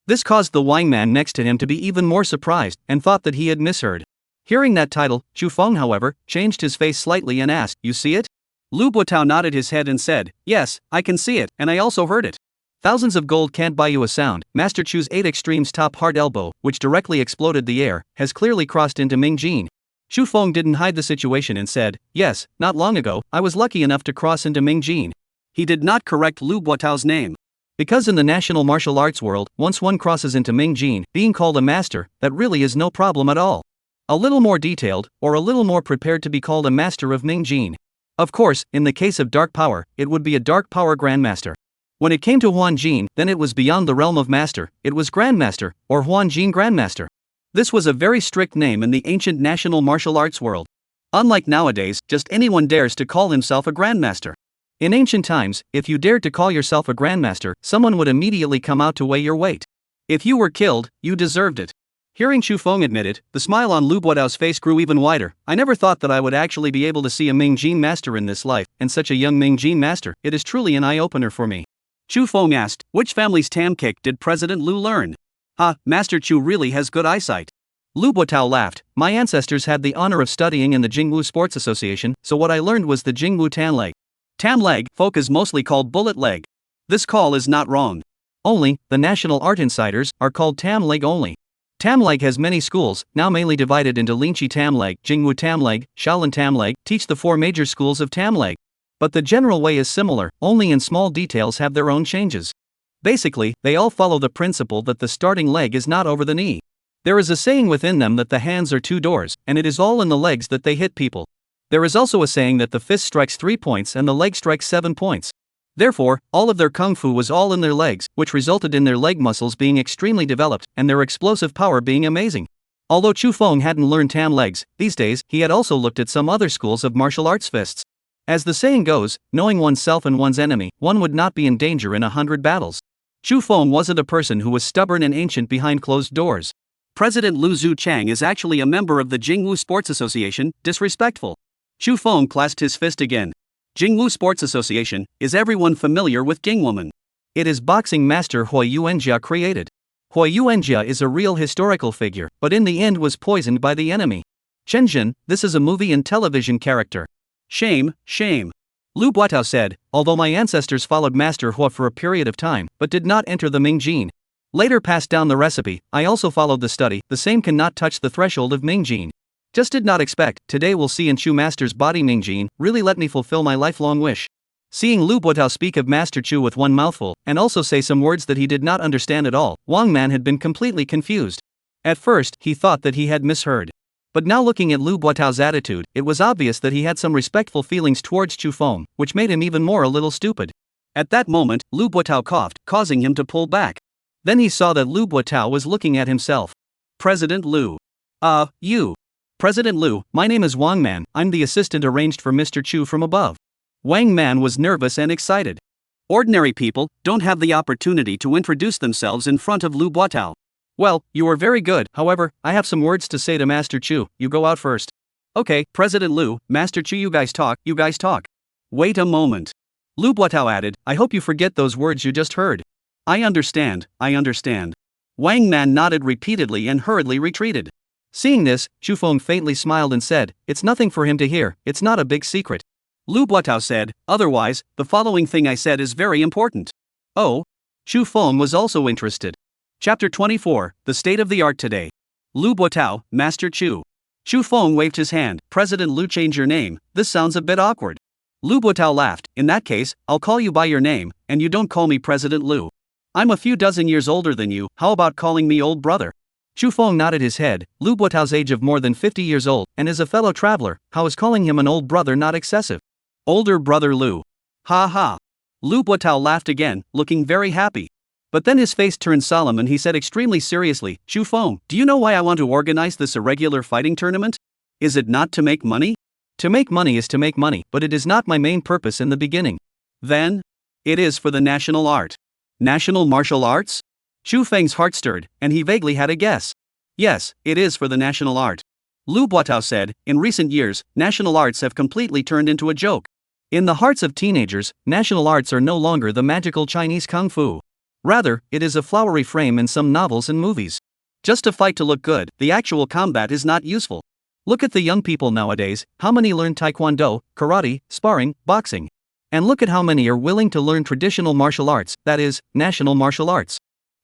This caused the Wang Man next to him to be even more surprised, and thought that he had misheard. Hearing that title, Chu Feng, however, changed his face slightly and asked, "You see it?" Lu Buotao nodded his head and said, "Yes, I can see it, and I also heard it." Thousands of gold can't buy you a sound. Master Chu's 8 Extremes top hard elbow, which directly exploded the air, has clearly crossed into Ming Jin. Chu Feng didn't hide the situation and said, "Yes, not long ago, I was lucky enough to cross into Ming Jin." He did not correct Lu Buotao's name. Because in the national martial arts world, once one crosses into Ming Jin, being called a master, that really is no problem at all. A little more detailed, or a little more prepared to be called a master of Ming Jin. Of course, in the case of dark power, it would be a dark power grandmaster. When it came to Huan Jin, then it was beyond the realm of master, it was grandmaster, or Huan Jin grandmaster. This was a very strict name in the ancient national martial arts world. Unlike nowadays, just anyone dares to call himself a grandmaster. In ancient times, if you dared to call yourself a grandmaster, someone would immediately come out to weigh your weight. If you were killed, you deserved it. Hearing Chu Feng admit it, the smile on Lu Buotao's face grew even wider. "I never thought that I would actually be able to see a Ming Jin master in this life, and such a young Ming Jin master. It is truly an eye-opener for me." Chu Feng asked, "Which family's tam kick did President Lu learn?" Master Chu really has good eyesight." Lu Buotao laughed. "My ancestors had the honor of studying in the Jingwu Sports Association, so what I learned was the Jingwu Tan leg. Tam leg, folk is mostly called bullet leg. This call is not wrong. Only, the national art insiders are called Tam leg only. Tam leg has many schools, now mainly divided into Linqi Tam leg, Jingwu Tam leg, Shaolin Tam leg, teach the 4 major schools of Tam leg. But the general way is similar, only in small details have their own changes. Basically, they all follow the principle that the starting leg is not over the knee. There is a saying within them that the hands are 2 doors, and it is all in the legs that they hit people. There is also a saying that the fist strikes 3 points and the leg strikes 7 points. Therefore, all of their kung fu was all in their legs, which resulted in their leg muscles being extremely developed, and their explosive power being amazing. Although Chu Feng hadn't learned Tam legs, these days, he had also looked at some other schools of martial arts fists. As the saying goes, knowing oneself and one's enemy, one would not be in danger in 100 battles. Chu Feng wasn't a person who was stubborn and ancient behind closed doors. President Lu Zuchang is actually a member of the Jingwu Sports Association, disrespectful. Chu Feng clasped his fist again. Jingwu Sports Association, is everyone familiar with Jingwoman? It is boxing master Hui Yuanjia created. Hui Yuanjia is a real historical figure, but in the end was poisoned by the enemy. Chenjin, this is a movie and television character. Shame, shame. Lu Buotao said, although my ancestors followed Master Hui for a period of time, but did not enter the Ming Jin. Later passed down the recipe, I also followed the study, the same cannot touch the threshold of Ming Jin. Just did not expect, today we'll see in Chu Master's body Ming Jin, really let me fulfill my lifelong wish. Seeing Lu Buotao speak of Master Chu with one mouthful, and also say some words that he did not understand at all, Wang Man had been completely confused. At first, he thought that he had misheard. But now looking at Lu Buotao's attitude, it was obvious that he had some respectful feelings towards Chu Feng, which made him even more a little stupid. At that moment, Lu Buotao coughed, causing him to pull back. Then he saw that Lu Buotao was looking at himself. President Lu. You. President Lu, my name is Wang Man, I'm the assistant arranged for Mr. Chu from above. Wang Man was nervous and excited. Ordinary people don't have the opportunity to introduce themselves in front of Lu Buotao. Well, you are very good, however, I have some words to say to Master Chu, you go out first. Okay, President Lu, Master Chu, you guys talk. Wait a moment. Lu Buotao added, I hope you forget those words you just heard. I understand. Wang Man nodded repeatedly and hurriedly retreated. Seeing this, Chu Feng faintly smiled and said, it's nothing for him to hear, it's not a big secret. Lu Buotao said, otherwise, the following thing I said is very important. Oh? Chu Feng was also interested. Chapter 24, The State of the Art Today. Lu Buotao, Master Chu. Chu Feng waved his hand, President Lu, change your name, this sounds a bit awkward. Lu Buotao laughed, in that case, I'll call you by your name, and you don't call me President Lu. I'm a few dozen years older than you, how about calling me old brother? Chu Feng nodded his head. Lu Buotao's age of more than 50 years old, and is a fellow traveler, how is calling him an old brother not excessive? Older brother Lu. Ha ha. Lu Buotao laughed again, looking very happy. But then his face turned solemn and he said extremely seriously, Chu Feng, do you know why I want to organize this irregular fighting tournament? Is it not to make money? To make money is to make money, but it is not my main purpose in the beginning. Then? It is for the national art. National martial arts? Chu Feng's heart stirred, and he vaguely had a guess. Yes, it is for the national art. Lu Buotao said, in recent years, national arts have completely turned into a joke. In the hearts of teenagers, national arts are no longer the magical Chinese kung fu. Rather, it is a flowery frame in some novels and movies. Just to fight to look good, the actual combat is not useful. Look at the young people nowadays, how many learn taekwondo, karate, sparring, boxing. And look at how many are willing to learn traditional martial arts, that is, national martial arts.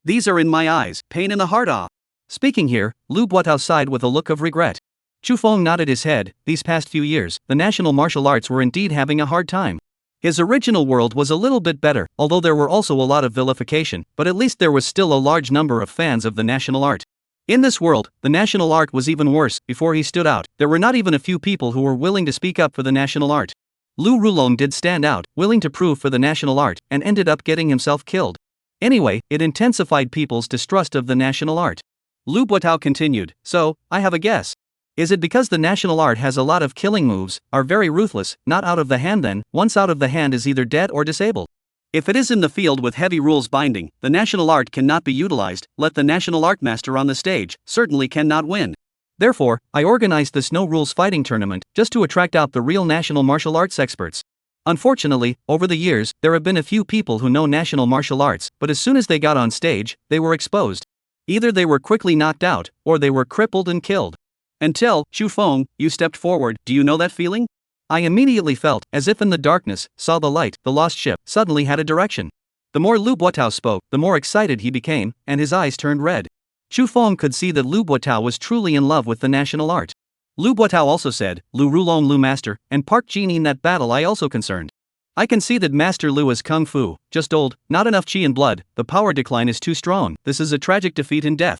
These are in my eyes, pain in the heart ah. Speaking here, Lu Buotao sighed with a look of regret. Chu Feng nodded his head. These past few years, the national martial arts were indeed having a hard time. His original world was a little bit better, although there were also a lot of vilification, but at least there was still a large number of fans of the national art. In this world, the national art was even worse. Before he stood out, there were not even a few people who were willing to speak up for the national art. Lu Rulong did stand out, willing to prove for the national art, and ended up getting himself killed. Anyway, it intensified people's distrust of the national art. Lu Buotao continued, so, I have a guess. Is it because the national art has a lot of killing moves, are very ruthless, not out of the hand then, once out of the hand is either dead or disabled? If it is in the field with heavy rules binding, the national art cannot be utilized, let the national art master on the stage, certainly cannot win. Therefore, I organized this no-rules fighting tournament, just to attract out the real national martial arts experts. Unfortunately, over the years, there have been a few people who know national martial arts, but as soon as they got on stage, they were exposed. Either they were quickly knocked out, or they were crippled and killed. Until, Chu Feng, you stepped forward, do you know that feeling? I immediately felt, as if in the darkness, saw the light, the lost ship, suddenly had a direction. The more Lu Buotao spoke, the more excited he became, and his eyes turned red. Chu Feng could see that Lu Buotao was truly in love with the national art. Lu Buotao also said, Lu Rulong Lu Master, and Park Jin in that battle I also concerned. I can see that Master Lu is Kung Fu, just old, not enough chi and blood, the power decline is too strong, this is a tragic defeat and death.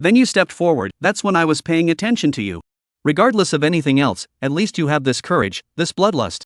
Then you stepped forward, that's when I was paying attention to you. Regardless of anything else, at least you have this courage, this bloodlust.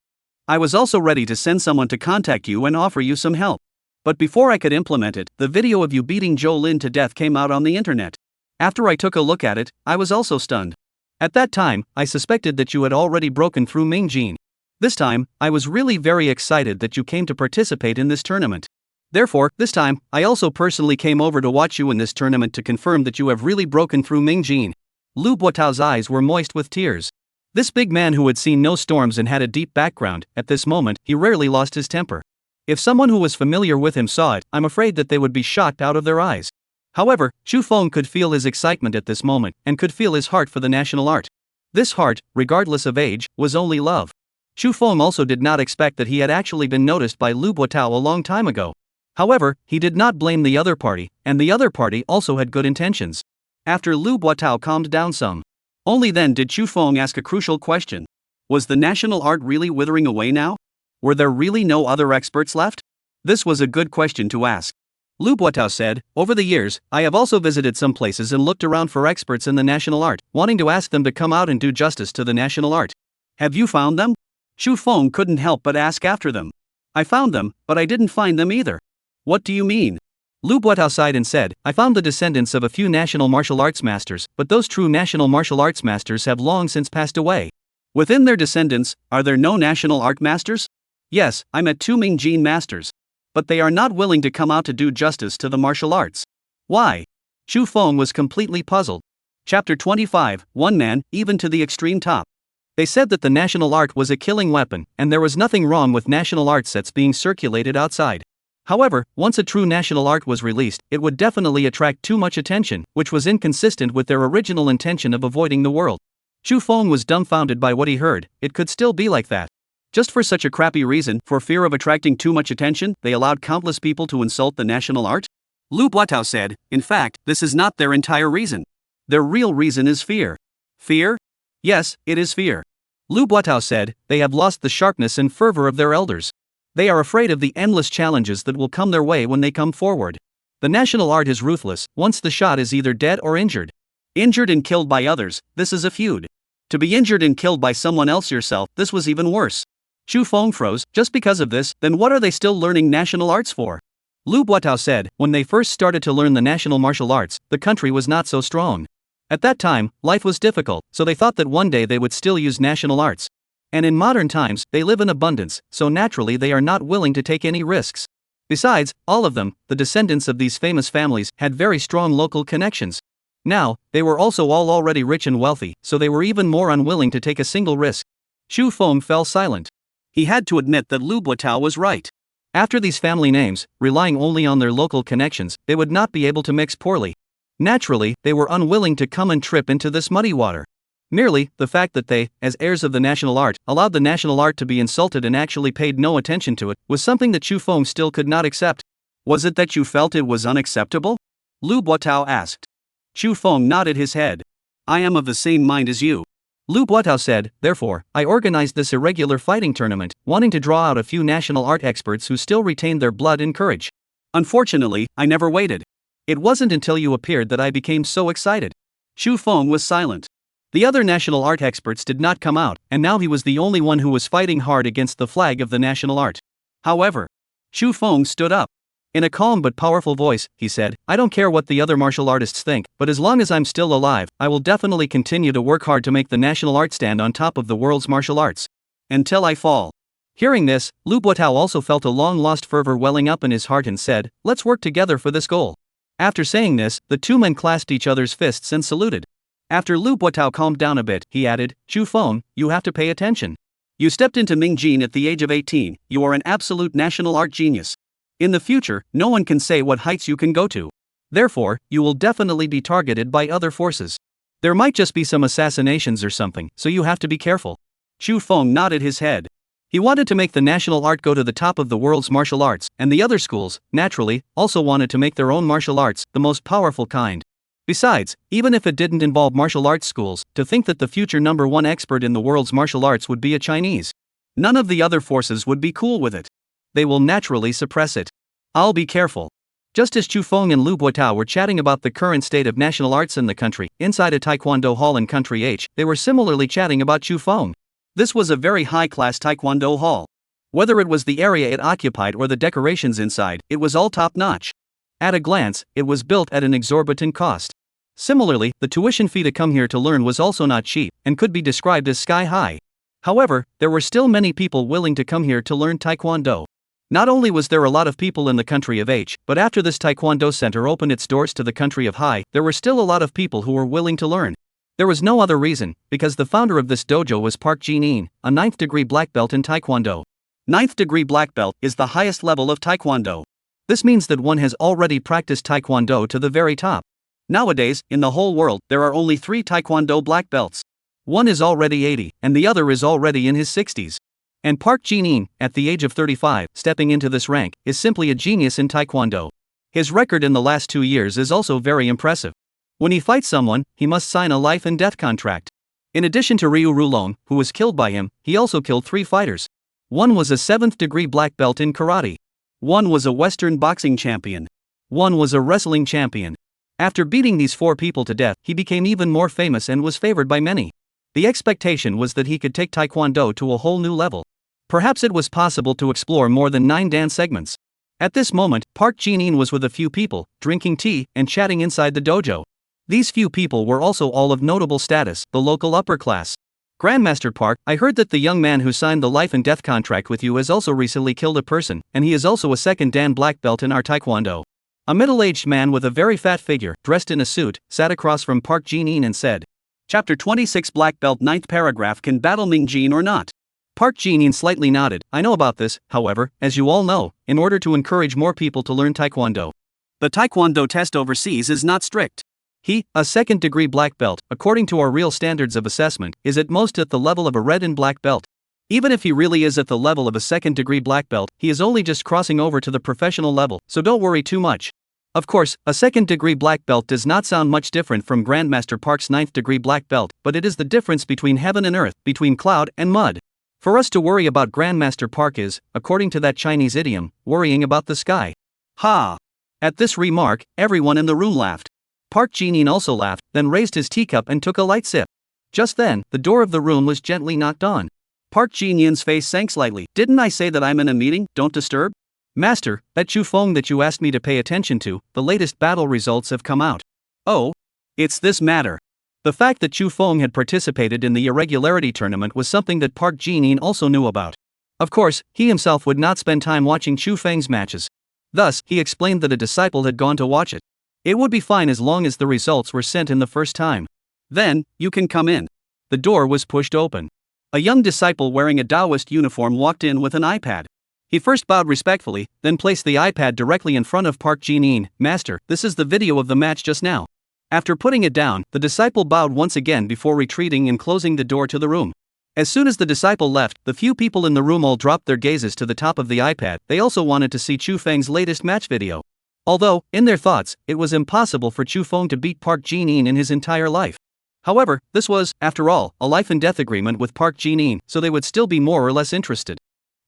I was also ready to send someone to contact you and offer you some help. But before I could implement it, the video of you beating Zhou Lin to death came out on the internet. After I took a look at it, I was also stunned. At that time, I suspected that you had already broken through Ming Jin. This time, I was really very excited that you came to participate in this tournament. Therefore, this time, I also personally came over to watch you in this tournament to confirm that you have really broken through Ming Jin. Lu Buotao's eyes were moist with tears. This big man who had seen no storms and had a deep background, at this moment, he rarely lost his temper. If someone who was familiar with him saw it, I'm afraid that they would be shocked out of their eyes. However, Chu Feng could feel his excitement at this moment, and could feel his heart for the national art. This heart, regardless of age, was only love. Chu Feng also did not expect that he had actually been noticed by Lu Buotao a long time ago. However, he did not blame the other party, and the other party also had good intentions. After Lu Buotao calmed down some, only then did Chu Feng ask a crucial question. Was the national art really withering away now? Were there really no other experts left? This was a good question to ask. Lu Buotao said, over the years, I have also visited some places and looked around for experts in the national art, wanting to ask them to come out and do justice to the national art. Have you found them? Chu Feng couldn't help but ask after them. I found them, but I didn't find them either. What do you mean? Lu Buotao sighed and said, I found the descendants of a few national martial arts masters, but those true national martial arts masters have long since passed away. Within their descendants, are there no national art masters? Yes, I met 2 Ming Jin masters. But they are not willing to come out to do justice to the martial arts. Why? Chu Feng was completely puzzled. Chapter 25, One Man, even to the extreme top. They said that the national art was a killing weapon, and there was nothing wrong with national art sets being circulated outside. However, once a true national art was released, it would definitely attract too much attention, which was inconsistent with their original intention of avoiding the world. Chu Feng was dumbfounded by what he heard. It could still be like that. Just for such a crappy reason, for fear of attracting too much attention, they allowed countless people to insult the national art? Lu Buotao said, in fact, this is not their entire reason. Their real reason is fear. Fear? Yes, it is fear. Lu Buotao said, they have lost the sharpness and fervor of their elders. They are afraid of the endless challenges that will come their way when they come forward. The national art is ruthless, once the shot is either dead or injured. Injured and killed by others, this is a feud. To be injured and killed by someone else yourself, this was even worse. Chu Feng froze, just because of this, then what are they still learning national arts for? Lu Buotao said, when they first started to learn the national martial arts, the country was not so strong. At that time, life was difficult, so they thought that one day they would still use national arts. And in modern times, they live in abundance, so naturally they are not willing to take any risks. Besides, all of them, the descendants of these famous families, had very strong local connections. Now, they were also all already rich and wealthy, so they were even more unwilling to take a single risk. Chu Feng fell silent. He had to admit that Lu Buotao was right. After these family names, relying only on their local connections, they would not be able to mix poorly. Naturally, they were unwilling to come and trip into this muddy water. Merely, the fact that they, as heirs of the national art, allowed the national art to be insulted and actually paid no attention to it, was something that Chu Feng still could not accept. Was it that you felt it was unacceptable? Lu Buotao asked. Chu Feng nodded his head. I am of the same mind as you. Lu Buotao said, therefore, I organized this irregular fighting tournament, wanting to draw out a few national art experts who still retained their blood and courage. Unfortunately, I never waited. It wasn't until you appeared that I became so excited. Chu Feng was silent. The other national art experts did not come out, and now he was the only one who was fighting hard against the flag of the national art. However, Chu Feng stood up. In a calm but powerful voice, he said, I don't care what the other martial artists think, but as long as I'm still alive, I will definitely continue to work hard to make the national art stand on top of the world's martial arts. Until I fall. Hearing this, Lu Buotao also felt a long-lost fervor welling up in his heart and said, let's work together for this goal. After saying this, the two men clasped each other's fists and saluted. After Lu Buotao calmed down a bit, he added, Chu Feng, you have to pay attention. You stepped into Mingjin at the age of 18, you are an absolute national art genius. In the future, no one can say what heights you can go to. Therefore, you will definitely be targeted by other forces. There might just be some assassinations or something, so you have to be careful. Chu Feng nodded his head. He wanted to make the national art go to the top of the world's martial arts, and the other schools, naturally, also wanted to make their own martial arts, the most powerful kind. Besides, even if it didn't involve martial arts schools, to think that the future #1 expert in the world's martial arts would be a Chinese. None of the other forces would be cool with it. They will naturally suppress it. I'll be careful. Just as Chu Feng and Lu Buotao were chatting about the current state of national arts in the country, inside a taekwondo hall in Country H, they were similarly chatting about Chu Feng. This was a very high-class taekwondo hall. Whether it was the area it occupied or the decorations inside, it was all top-notch. At a glance, it was built at an exorbitant cost. Similarly, the tuition fee to come here to learn was also not cheap, and could be described as sky-high. However, there were still many people willing to come here to learn taekwondo. Not only was there a lot of people in the country of H, but after this taekwondo center opened its doors to the country of Hai, there were still a lot of people who were willing to learn. There was no other reason, because the founder of this dojo was Park Jin-in, a 9th degree black belt in taekwondo. 9th degree black belt is the highest level of taekwondo. This means that one has already practiced taekwondo to the very top. Nowadays, in the whole world, there are only 3 taekwondo black belts. One is already 80, and the other is already in his 60s. And Park Jin-in, at the age of 35, stepping into this rank, is simply a genius in taekwondo. His record in the last 2 years is also very impressive. When he fights someone, he must sign a life and death contract. In addition to Ryu Rulong, who was killed by him, he also killed 3 fighters. One was a 7th degree black belt in karate. One was a Western boxing champion. One was a wrestling champion. After beating these 4 people to death, he became even more famous and was favored by many. The expectation was that he could take taekwondo to a whole new level. Perhaps it was possible to explore more than 9 dance segments. At this moment, Park Jin-in was with a few people, drinking tea and chatting inside the dojo. These few people were also all of notable status, the local upper class. Grandmaster Park, I heard that the young man who signed the life and death contract with you has also recently killed a person, and he is also a 2nd dan black belt in our taekwondo. A middle-aged man with a very fat figure, dressed in a suit, sat across from Park Jin-in and said, Chapter 26 Black Belt 9th paragraph Can battle Mingjin or not? Park Jin-in slightly nodded. I know about this, however, as you all know, in order to encourage more people to learn taekwondo. The taekwondo test overseas is not strict. He, a 2nd degree black belt, according to our real standards of assessment, is at most at the level of a red and black belt. Even if he really is at the level of a 2nd degree black belt, he is only just crossing over to the professional level, so don't worry too much. Of course, a 2nd degree black belt does not sound much different from Grandmaster Park's 9th degree black belt, but it is the difference between heaven and earth, between cloud and mud. For us to worry about Grandmaster Park is, according to that Chinese idiom, worrying about the sky. Ha! At this remark, everyone in the room laughed. Park Jin-in also laughed, then raised his teacup and took a light sip. Just then, the door of the room was gently knocked on. Park Jin-in's face sank slightly. Didn't I say that I'm in a meeting, don't disturb? Master, that Chu Feng that you asked me to pay attention to, the latest battle results have come out. Oh? It's this matter. The fact that Chu Feng had participated in the irregularity tournament was something that Park Jin-in also knew about. Of course, he himself would not spend time watching Chu Feng's matches. Thus, he explained that a disciple had gone to watch it. It would be fine as long as the results were sent in the first time. Then, you can come in. The door was pushed open. A young disciple wearing a Taoist uniform walked in with an iPad. He first bowed respectfully, then placed the iPad directly in front of Park Jin-in. Master, this is the video of the match just now. After putting it down, the disciple bowed once again before retreating and closing the door to the room. As soon as the disciple left, the few people in the room all dropped their gazes to the top of the iPad. They also wanted to see Chu Feng's latest match video. Although, in their thoughts, it was impossible for Chu Feng to beat Park Jin-in in his entire life. However, this was, after all, a life-and-death agreement with Park Jin-in, so they would still be more or less interested.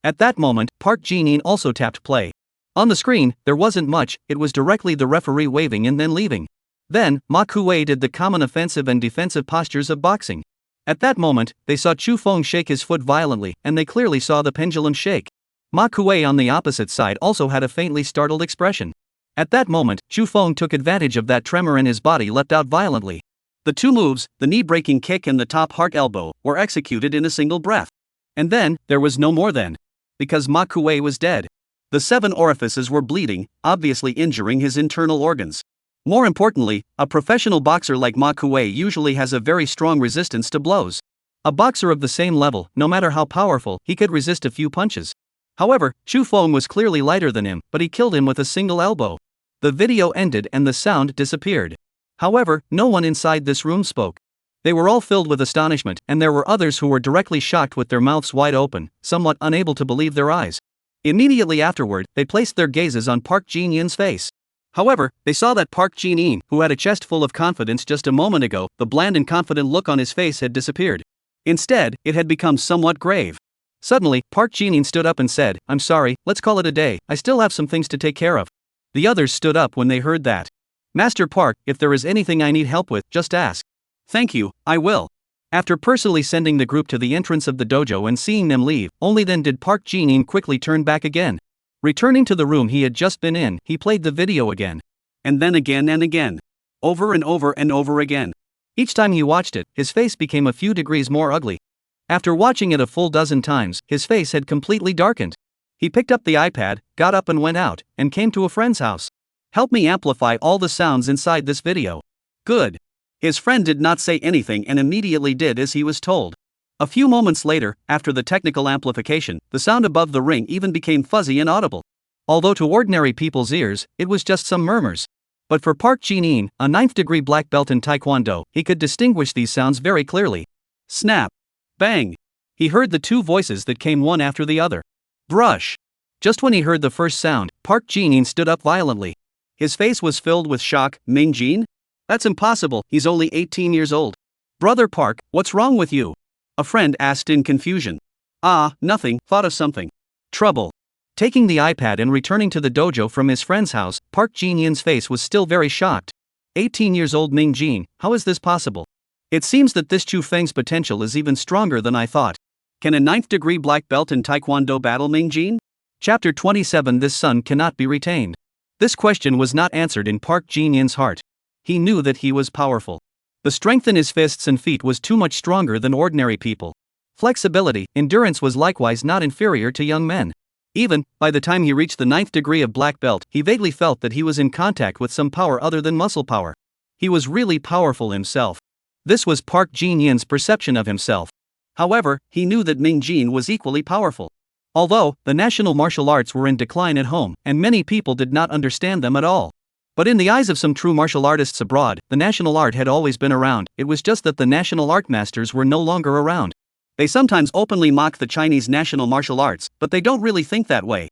At that moment, Park Jin-in also tapped play. On the screen, there wasn't much, it was directly the referee waving and then leaving. Then, Ma Kuei did the common offensive and defensive postures of boxing. At that moment, they saw Chu Feng shake his foot violently, and they clearly saw the pendulum shake. Ma Kuei on the opposite side also had a faintly startled expression. At that moment, Chu Feng took advantage of that tremor and his body leapt out violently. The two moves, the knee-breaking kick and the top heart elbow, were executed in a single breath. And then, there was no more then. Because Ma Kuei was dead. The 7 orifices were bleeding, obviously injuring his internal organs. More importantly, a professional boxer like Ma Kuei usually has a very strong resistance to blows. A boxer of the same level, no matter how powerful, he could resist a few punches. However, Chu Feng was clearly lighter than him, but he killed him with a single elbow. The video ended and the sound disappeared. However, no one inside this room spoke. They were all filled with astonishment, and there were others who were directly shocked with their mouths wide open, somewhat unable to believe their eyes. Immediately afterward, they placed their gazes on Park Jin-in's face. However, they saw that Park Jin-in, who had a chest full of confidence just a moment ago, the bland and confident look on his face had disappeared. Instead, it had become somewhat grave. Suddenly, Park Jin-in stood up and said, "I'm sorry, let's call it a day, I still have some things to take care of." The others stood up when they heard that. "Master Park, if there is anything I need help with, just ask." "Thank you, I will." After personally sending the group to the entrance of the dojo and seeing them leave, only then did Park Jin-in quickly turn back again. Returning to the room he had just been in, he played the video again. And then again and again. Over and over and over again. Each time he watched it, his face became a few degrees more ugly. After watching it a full dozen times, his face had completely darkened. He picked up the iPad, got up and went out, and came to a friend's house. "Help me amplify all the sounds inside this video." "Good." His friend did not say anything and immediately did as he was told. A few moments later, after the technical amplification, the sound above the ring even became fuzzy and audible. Although to ordinary people's ears, it was just some murmurs. But for Park Jin-in, a 9th-degree black belt in Taekwondo, he could distinguish these sounds very clearly. Snap. Bang. He heard the two voices that came one after the other. Brush. Just when he heard the first sound, Park Jin-in stood up violently. His face was filled with shock. "Ming Jin? That's impossible, he's only 18 years old. Brother Park, what's wrong with you?" A friend asked in confusion. "Ah, nothing, thought of something. Trouble." Taking the iPad and returning to the dojo from his friend's house, Park Jin-in's face was still very shocked. 18 years old Ming Jin, how is this possible? It seems that this Chu Feng's potential is even stronger than I thought. Can a 9th-degree black belt in Taekwondo battle Ming Jin? Chapter 27. This son cannot be retained. This question was not answered in Park Jin-in's heart. He knew that he was powerful. The strength in his fists and feet was too much stronger than ordinary people. Flexibility, endurance was likewise not inferior to young men. Even, by the time he reached the 9th degree of black belt, he vaguely felt that he was in contact with some power other than muscle power. He was really powerful himself. This was Park Jin-in's perception of himself. However, he knew that Ming Jin was equally powerful. Although, the national martial arts were in decline at home, and many people did not understand them at all. But in the eyes of some true martial artists abroad, the national art had always been around, it was just that the national art masters were no longer around. They sometimes openly mock the Chinese national martial arts, but they don't really think that way.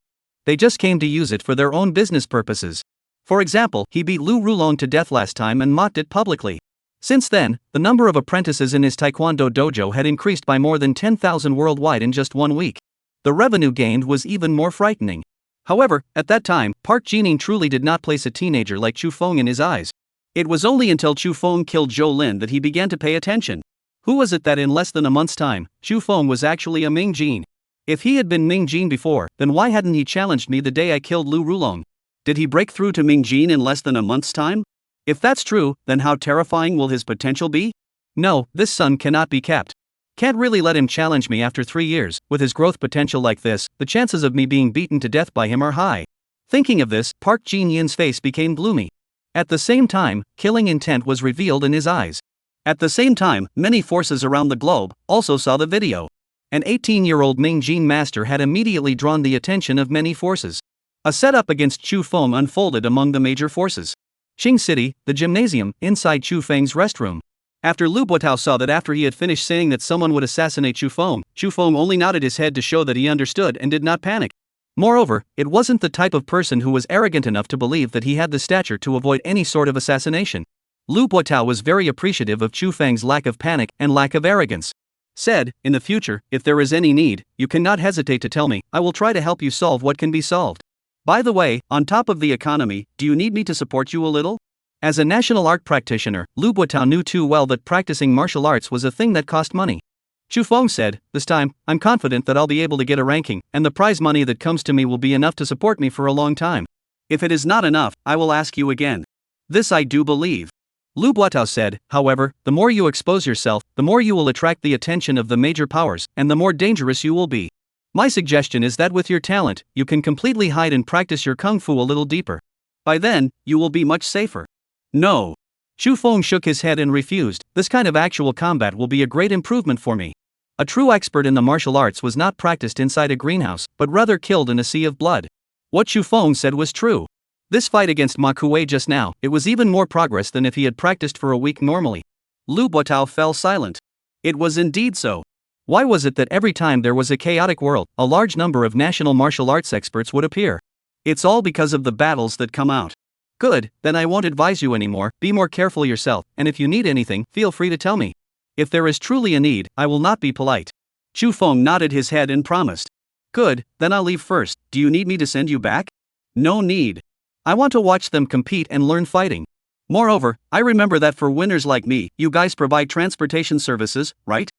They just came to use it for their own business purposes. For example, he beat Lu Rulong to death last time and mocked it publicly. Since then, the number of apprentices in his Taekwondo dojo had increased by more than 10,000 worldwide in just 1 week. The revenue gained was even more frightening. However, at that time, Park Jin-in truly did not place a teenager like Chu Feng in his eyes. It was only until Chu Feng killed Zhou Lin that he began to pay attention. Who was it that in less than a month's time, Chu Feng was actually a Ming Jin? If he had been Ming Jin before, then why hadn't he challenged me the day I killed Lu Rulong? Did he break through to Ming Jin in less than a month's time? If that's true, then how terrifying will his potential be? No, this son cannot be kept. Can't really let him challenge me after 3 years. With his growth potential like this, the chances of me being beaten to death by him are high. Thinking of this, Park Jin-in's face became gloomy. At the same time, killing intent was revealed in his eyes. At the same time, many forces around the globe also saw the video. An 18-year-old Ming Jin master had immediately drawn the attention of many forces. A setup against Chu Feng unfolded among the major forces. Qing City, the gymnasium, inside Chu Feng's restroom. After Lu Buotao saw that after he had finished saying that someone would assassinate Chu Feng only nodded his head to show that he understood and did not panic. Moreover, it wasn't the type of person who was arrogant enough to believe that he had the stature to avoid any sort of assassination. Lu Buotao was very appreciative of Chu Feng's lack of panic and lack of arrogance. Said, in the future, if there is any need, you cannot hesitate to tell me, I will try to help you solve what can be solved. By the way, on top of the economy, do you need me to support you a little? As a national art practitioner, Lu Buotao knew too well that practicing martial arts was a thing that cost money. Chu Feng said, this time, I'm confident that I'll be able to get a ranking, and the prize money that comes to me will be enough to support me for a long time. If it is not enough, I will ask you again. This I do believe. Lu Buotao said, however, the more you expose yourself, the more you will attract the attention of the major powers, and the more dangerous you will be. My suggestion is that with your talent, you can completely hide and practice your kung fu a little deeper. By then, you will be much safer. No. Chu Feng shook his head and refused. This kind of actual combat will be a great improvement for me. A true expert in the martial arts was not practiced inside a greenhouse, but rather killed in a sea of blood. What Chu Feng said was true. This fight against Ma Kuei just now, it was even more progress than if he had practiced for a week normally. Lu Buotao fell silent. It was indeed so. Why was it that every time there was a chaotic world, a large number of national martial arts experts would appear? It's all because of the battles that come out. Good, then I won't advise you anymore, be more careful yourself, and if you need anything, feel free to tell me. If there is truly a need, I will not be polite. Chu Feng nodded his head and promised. Good, then I'll leave first. Do you need me to send you back? No need. I want to watch them compete and learn fighting. Moreover, I remember that for winners like me, you guys provide transportation services, right?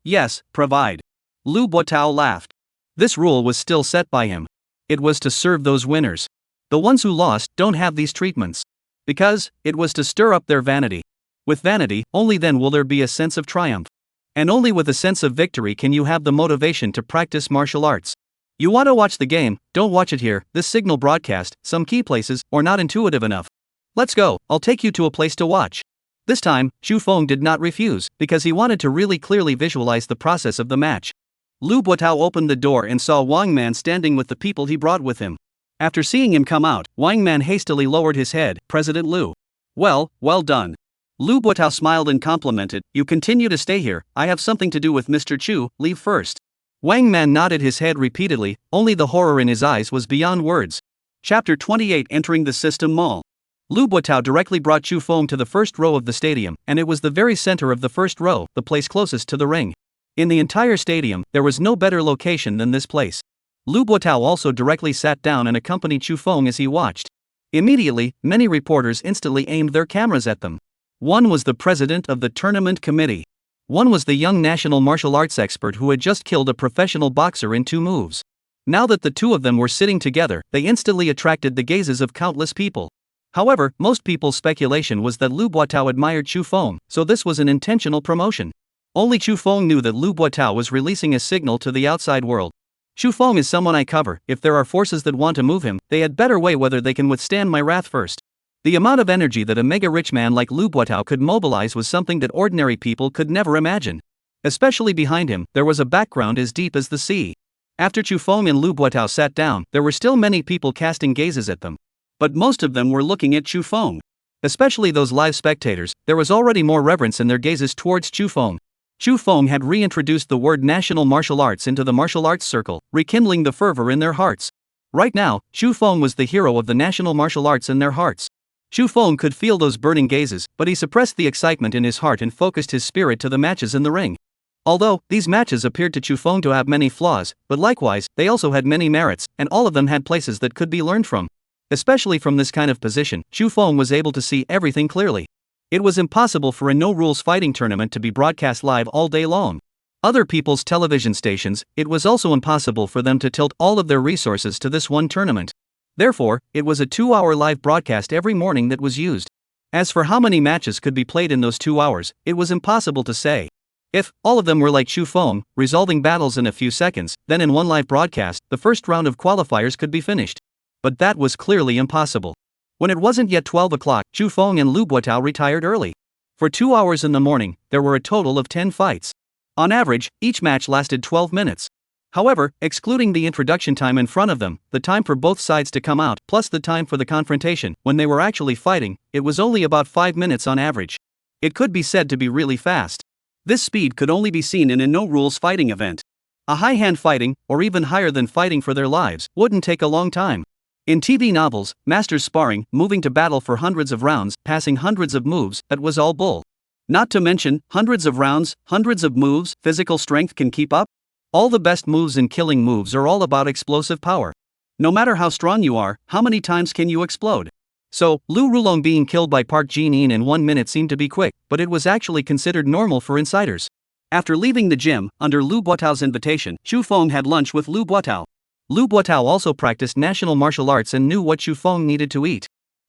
Yes, provide. Lu Buotao laughed. This rule was still set by him. It was to serve those winners. The ones who lost don't have these treatments. Because, it was to stir up their vanity. With vanity, only then will there be a sense of triumph. And only with a sense of victory can you have the motivation to practice martial arts. You want to watch the game, don't watch it here, this signal broadcast, some key places, or not intuitive enough. Let's go, I'll take you to a place to watch. This time, Chu Feng did not refuse, because he wanted to really clearly visualize the process of the match. Lu Buotao opened the door and saw Wang Man standing with the people he brought with him. After seeing him come out, Wang Man hastily lowered his head. President Lu. Well done. Lu Buotao smiled and complimented, you continue to stay here, I have something to do with Mr. Chu, leave first. Wang Man nodded his head repeatedly, only the horror in his eyes was beyond words. Chapter 28 Entering the System Mall. Lu Buotao directly brought Chu Feng to the first row of the stadium, and it was the very center of the first row, the place closest to the ring. In the entire stadium, there was no better location than this place. Lu Buotao also directly sat down and accompanied Chu Feng as he watched. Immediately, many reporters instantly aimed their cameras at them. One was the president of the tournament committee. One was the young national martial arts expert who had just killed a professional boxer in 2 moves. Now that the two of them were sitting together, they instantly attracted the gazes of countless people. However, most people's speculation was that Lu Buotao admired Chu Feng, so this was an intentional promotion. Only Chu Feng knew that Lu Buotao was releasing a signal to the outside world. Chu Feng is someone I cover, if there are forces that want to move him, they had better weigh whether they can withstand my wrath first. The amount of energy that a mega-rich man like Lu Buotao could mobilize was something that ordinary people could never imagine. Especially behind him, there was a background as deep as the sea. After Chu Feng and Lu Buotao sat down, there were still many people casting gazes at them. But most of them were looking at Chu Feng. Especially those live spectators, there was already more reverence in their gazes towards Chu Feng. Chu Feng had reintroduced the word national martial arts into the martial arts circle, rekindling the fervor in their hearts. Right now, Chu Feng was the hero of the national martial arts in their hearts. Chu Feng could feel those burning gazes, but he suppressed the excitement in his heart and focused his spirit to the matches in the ring. Although, these matches appeared to Chu Feng to have many flaws, but likewise, they also had many merits, and all of them had places that could be learned from. Especially from this kind of position, Chu Feng was able to see everything clearly. It was impossible for a no-rules fighting tournament to be broadcast live all day long. Other people's television stations, it was also impossible for them to tilt all of their resources to this one tournament. Therefore, it was a 2-hour live broadcast every morning that was used. As for how many matches could be played in those 2 hours, it was impossible to say. If all of them were like Chu Feng, resolving battles in a few seconds, then in one live broadcast, the first round of qualifiers could be finished. But that was clearly impossible. When it wasn't yet 12 o'clock, Chu Feng and Lu Buotao retired early. For 2 hours in the morning, there were a total of 10 fights. On average, each match lasted 12 minutes. However, excluding the introduction time in front of them, the time for both sides to come out, plus the time for the confrontation, when they were actually fighting, it was only about 5 minutes on average. It could be said to be really fast. This speed could only be seen in a no-rules fighting event. A high-hand fighting, or even higher than fighting for their lives, wouldn't take a long time. In TV novels, masters sparring, moving to battle for hundreds of rounds, passing hundreds of moves, that was all bull. Not to mention, hundreds of rounds, hundreds of moves, physical strength can keep up? All the best moves and killing moves are all about explosive power. No matter how strong you are, how many times can you explode? So, Lu Rulong being killed by Park Jin-in in 1 minute seemed to be quick, but it was actually considered normal for insiders. After leaving the gym, under Lu Buotao's invitation, Xu Feng had lunch with Lu Buotao. Lu Buotao also practiced national martial arts and knew what Xu Feng needed to eat.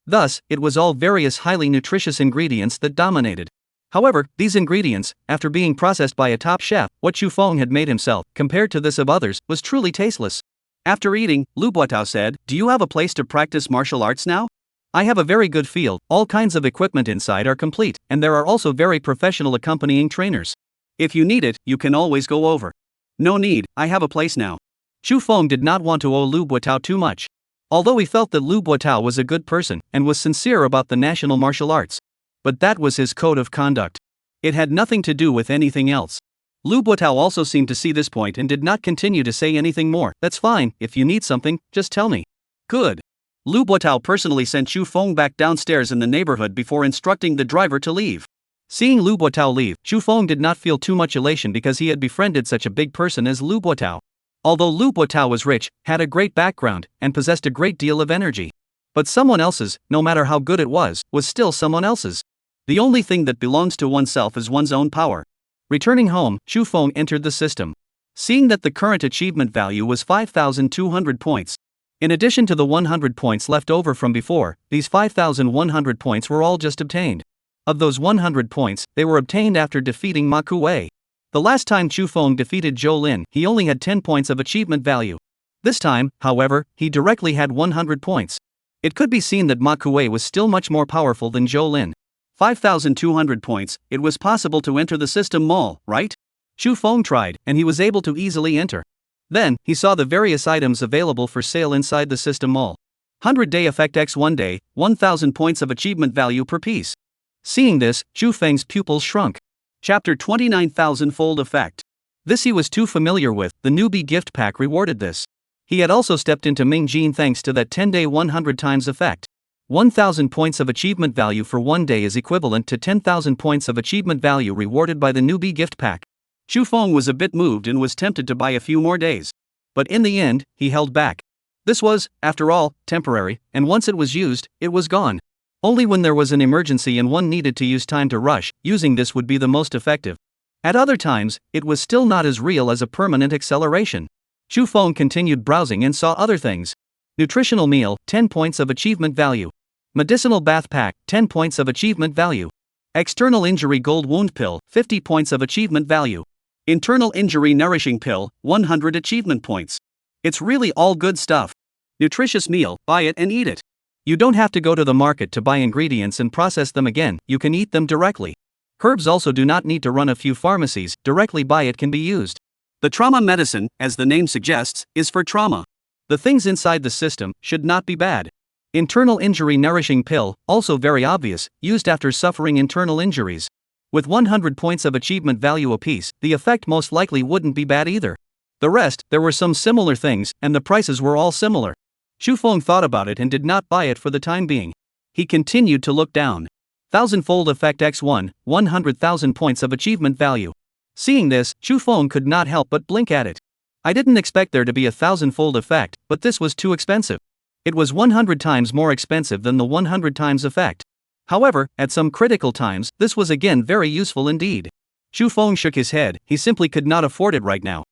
Thus, it was all various highly nutritious ingredients that dominated. However, these ingredients, after being processed by a top chef, what Xu Feng had made himself, compared to this of others, was truly tasteless. After eating, Lu Buotao said, "Do you have a place to practice martial arts now? I have a very good field, all kinds of equipment inside are complete, and there are also very professional accompanying trainers. If you need it, you can always go over." "No need, I have a place now." Xu Feng did not want to owe Lu Buotao too much. Although he felt that Lu Buotao was a good person, and was sincere about the national martial arts. But that was his code of conduct. It had nothing to do with anything else. Lu Buotao also seemed to see this point and did not continue to say anything more. "That's fine, if you need something, just tell me." "Good." Lu Buotao personally sent Xu Feng back downstairs in the neighborhood before instructing the driver to leave. Seeing Lu Buotao leave, Xu Feng did not feel too much elation because he had befriended such a big person as Lu Buotao. Although Lu Buotao was rich, had a great background, and possessed a great deal of energy. But someone else's, no matter how good it was still someone else's. The only thing that belongs to oneself is one's own power. Returning home, Xu Feng entered the system. Seeing that the current achievement value was 5,200 points. In addition to the 100 points left over from before, these 5,100 points were all just obtained. Of those 100 points, they were obtained after defeating Ma Kuei. The last time Xu Feng defeated Zhou Lin, he only had 10 points of achievement value. This time, however, he directly had 100 points. It could be seen that Ma Kuei was still much more powerful than Zhou Lin. 5,200 points, it was possible to enter the system mall, right? Xu Feng tried, and he was able to easily enter. Then, he saw the various items available for sale inside the system mall. 100-day effect X 1 day, 1,000 points of achievement value per piece. Seeing this, Xu Feng's pupils shrunk. Chapter 29,000-fold effect. This he was too familiar with, the newbie gift pack rewarded this. He had also stepped into Ming Jin thanks to that 10-day 100 times effect. 1,000 points of achievement value for 1 day is equivalent to 10,000 points of achievement value rewarded by the newbie gift pack. Xu Feng was a bit moved and was tempted to buy a few more days. But in the end, he held back. This was, after all, temporary, and once it was used, it was gone. Only when there was an emergency and one needed to use time to rush, using this would be the most effective. At other times, it was still not as real as a permanent acceleration. Xu Feng continued browsing and saw other things. Nutritional meal, 10 points of achievement value. Medicinal bath pack, 10 points of achievement value. External injury gold wound pill, 50 points of achievement value. Internal injury nourishing pill, 100 achievement points. It's really all good stuff. Nutritious meal, buy it and eat it. You don't have to go to the market to buy ingredients and process them again, you can eat them directly. Herbs also do not need to run a few pharmacies, directly buy it can be used. The trauma medicine, as the name suggests, is for trauma. The things inside the system should not be bad. Internal injury nourishing pill, also very obvious, used after suffering internal injuries. With 100 points of achievement value apiece, the effect most likely wouldn't be bad either. The rest, there were some similar things, and the prices were all similar. Xu Feng thought about it and did not buy it for the time being. He continued to look down. 1,000-fold effect X1, 100,000 points of achievement value. Seeing this, Xu Feng could not help but blink at it. I didn't expect there to be a 1,000-fold effect, but this was too expensive. It was 100 times more expensive than the 100 times effect. However, at some critical times, this was again very useful indeed. Xu Feng shook his head, he simply could not afford it right now.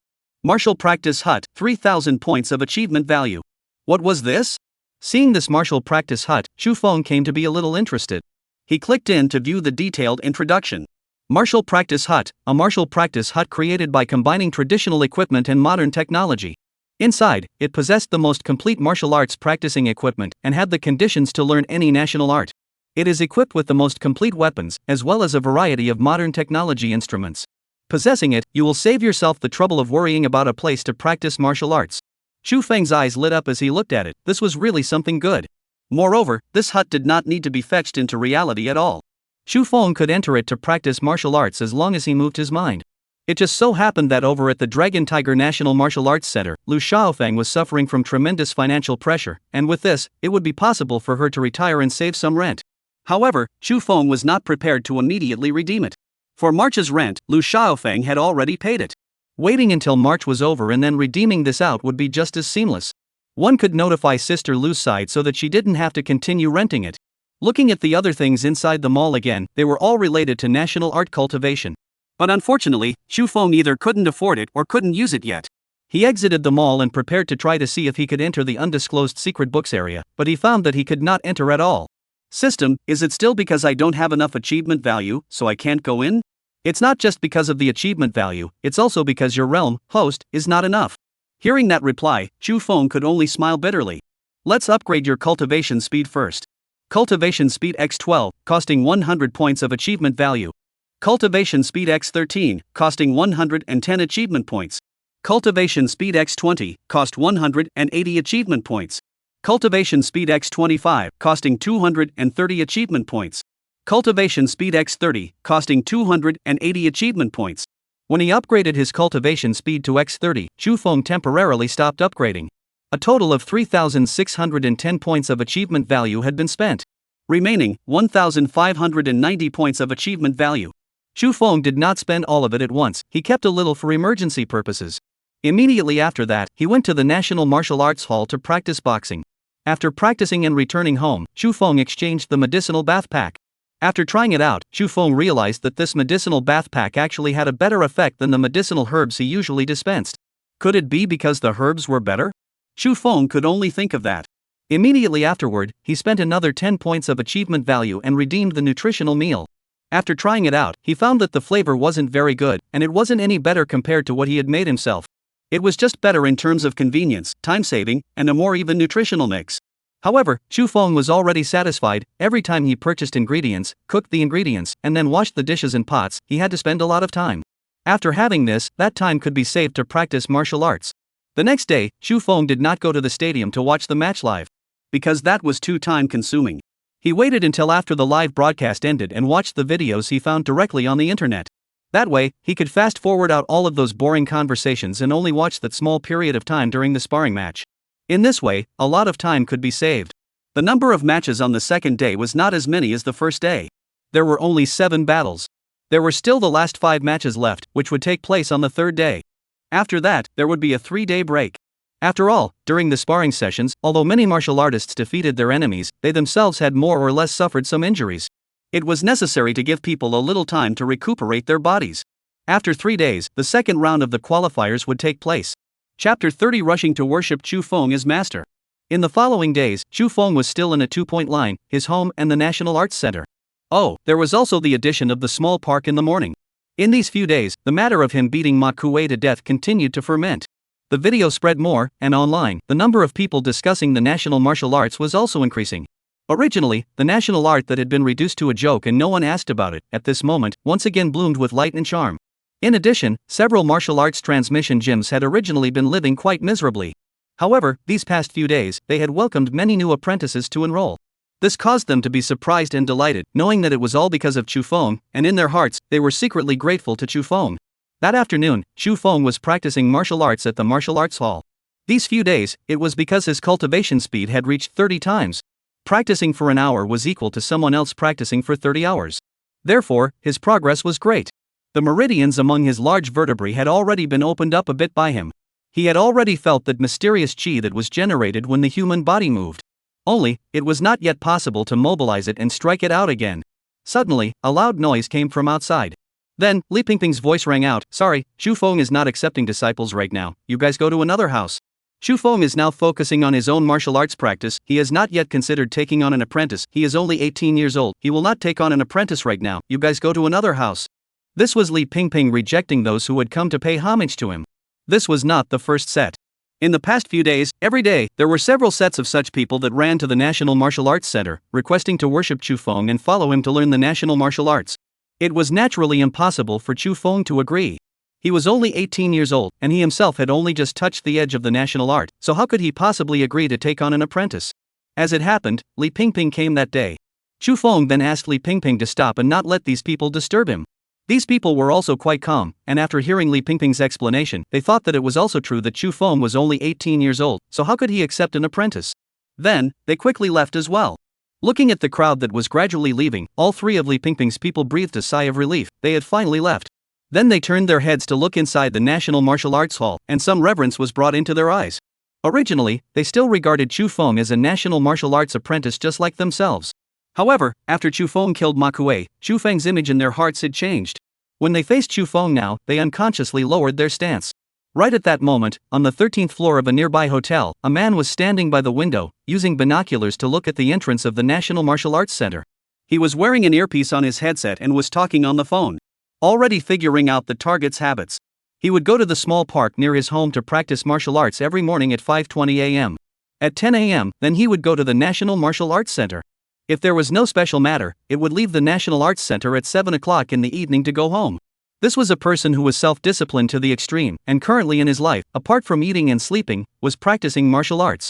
Martial Practice Hut, 3,000 points of achievement value. What was this? Seeing this martial practice hut, Xu Feng came to be a little interested. He clicked in to view the detailed introduction. Martial Practice Hut, a martial practice hut created by combining traditional equipment and modern technology. Inside, it possessed the most complete martial arts practicing equipment and had the conditions to learn any national art. It is equipped with the most complete weapons, as well as a variety of modern technology instruments. Possessing it, you will save yourself the trouble of worrying about a place to practice martial arts. Chu Feng's eyes lit up as he looked at it. This was really something good. Moreover, this hut did not need to be fetched into reality at all. Chu Feng could enter it to practice martial arts as long as he moved his mind. It just so happened that over at the Dragon Tiger National Martial Arts Center, Lu Xiaofeng was suffering from tremendous financial pressure, and with this, it would be possible for her to retire and save some rent. However, Chu Feng was not prepared to immediately redeem it. For March's rent, Lu Xiaofeng had already paid it. Waiting until March was over and then redeeming this out would be just as seamless. One could notify Sister Lu's side so that she didn't have to continue renting it. Looking at the other things inside the mall again, they were all related to national art cultivation. But unfortunately, Chu Feng either couldn't afford it or couldn't use it yet. He exited the mall and prepared to try to see if he could enter the undisclosed secret books area, but he found that he could not enter at all. System, is it still because I don't have enough achievement value, so I can't go in? It's not just because of the achievement value, it's also because your realm, host, is not enough. Hearing that reply, Chu Feng could only smile bitterly. Let's upgrade your cultivation speed first. Cultivation speed x12, costing 100 points of achievement value. Cultivation speed x13, costing 110 achievement points. Cultivation speed x20, cost 180 achievement points. Cultivation speed x25, costing 230 achievement points. Cultivation speed x30, costing 280 achievement points. When he upgraded his cultivation speed to x30, Chu Feng temporarily stopped upgrading. A total of 3,610 points of achievement value had been spent. Remaining, 1,590 points of achievement value. Chu Feng did not spend all of it at once, he kept a little for emergency purposes. Immediately after that, he went to the National Martial Arts Hall to practice boxing. After practicing and returning home, Chu Feng exchanged the medicinal bath pack. After trying it out, Chu Feng realized that this medicinal bath pack actually had a better effect than the medicinal herbs he usually dispensed. Could it be because the herbs were better? Chu Feng could only think of that. Immediately afterward, he spent another 10 points of achievement value and redeemed the nutritional meal. After trying it out, he found that the flavor wasn't very good, and it wasn't any better compared to what he had made himself. It was just better in terms of convenience, time saving, and a more even nutritional mix. However, Chu Feng was already satisfied. Every time he purchased ingredients, cooked the ingredients, and then washed the dishes and pots, he had to spend a lot of time. After having this, that time could be saved to practice martial arts. The next day, Chu Feng did not go to the stadium to watch the match live, because that was too time-consuming. He waited until after the live broadcast ended and watched the videos he found directly on the internet. That way, he could fast-forward out all of those boring conversations and only watch that small period of time during the sparring match. In this way, a lot of time could be saved. The number of matches on the second day was not as many as the first day. There were only 7 battles. There were still the last 5 matches left, which would take place on the third day. After that, there would be a 3-day break. After all, during the sparring sessions, although many martial artists defeated their enemies, they themselves had more or less suffered some injuries. It was necessary to give people a little time to recuperate their bodies. After 3 days, the second round of the qualifiers would take place. Chapter 30, Rushing to Worship Chu Feng as Master. In the following days, Chu Feng was still in a 2-point line, his home and the National Arts Center. Oh, there was also the addition of the small park in the morning. In these few days, the matter of him beating Ma Kuei to death continued to ferment. The video spread more, and online, the number of people discussing the national martial arts was also increasing. Originally, the national art that had been reduced to a joke and no one asked about it, at this moment, once again bloomed with light and charm. In addition, several martial arts transmission gyms had originally been living quite miserably. However, these past few days, they had welcomed many new apprentices to enroll. This caused them to be surprised and delighted, knowing that it was all because of Chu Feng, and in their hearts, they were secretly grateful to Chu Feng. That afternoon, Chu Feng was practicing martial arts at the martial arts hall. These few days, it was because his cultivation speed had reached 30 times. Practicing for an hour was equal to someone else practicing for 30 hours. Therefore, his progress was great. The meridians among his large vertebrae had already been opened up a bit by him. He had already felt that mysterious chi that was generated when the human body moved. Only, it was not yet possible to mobilize it and strike it out again. Suddenly, a loud noise came from outside. Then, Li Pingping's voice rang out, "Sorry, Chu Feng is not accepting disciples right now, you guys go to another house." Chu Feng is now focusing on his own martial arts practice. He has not yet considered taking on an apprentice. He is only 18 years old. He will not take on an apprentice right now, you guys go to another house. This was Li Pingping rejecting those who had come to pay homage to him. This was not the first set. In the past few days, every day, there were several sets of such people that ran to the National Martial Arts Center, requesting to worship Chu Feng and follow him to learn the national martial arts. It was naturally impossible for Chu Feng to agree. He was only 18 years old, and he himself had only just touched the edge of the national art, so how could he possibly agree to take on an apprentice? As it happened, Li Pingping came that day. Chu Feng then asked Li Pingping to stop and not let these people disturb him. These people were also quite calm, and after hearing Li Pingping's explanation, they thought that it was also true that Chu Feng was only 18 years old, so how could he accept an apprentice? Then, they quickly left as well. Looking at the crowd that was gradually leaving, all three of Li Pingping's people breathed a sigh of relief. They had finally left. Then they turned their heads to look inside the National Martial Arts Hall, and some reverence was brought into their eyes. Originally, they still regarded Chu Feng as a national martial arts apprentice just like themselves. However, after Chu Feng killed Ma Kuei, Chu Feng's image in their hearts had changed. When they faced Chu Feng now, they unconsciously lowered their stance. Right at that moment, on the 13th floor of a nearby hotel, a man was standing by the window, using binoculars to look at the entrance of the National Martial Arts Center. He was wearing an earpiece on his headset and was talking on the phone. Already figuring out the target's habits. He would go to the small park near his home to practice martial arts every morning at 5:20 a.m. At 10 a.m., then he would go to the National Martial Arts Center. If there was no special matter, it would leave the National Arts Center at 7 o'clock in the evening to go home. This was a person who was self-disciplined to the extreme, and currently in his life, apart from eating and sleeping, was practicing martial arts.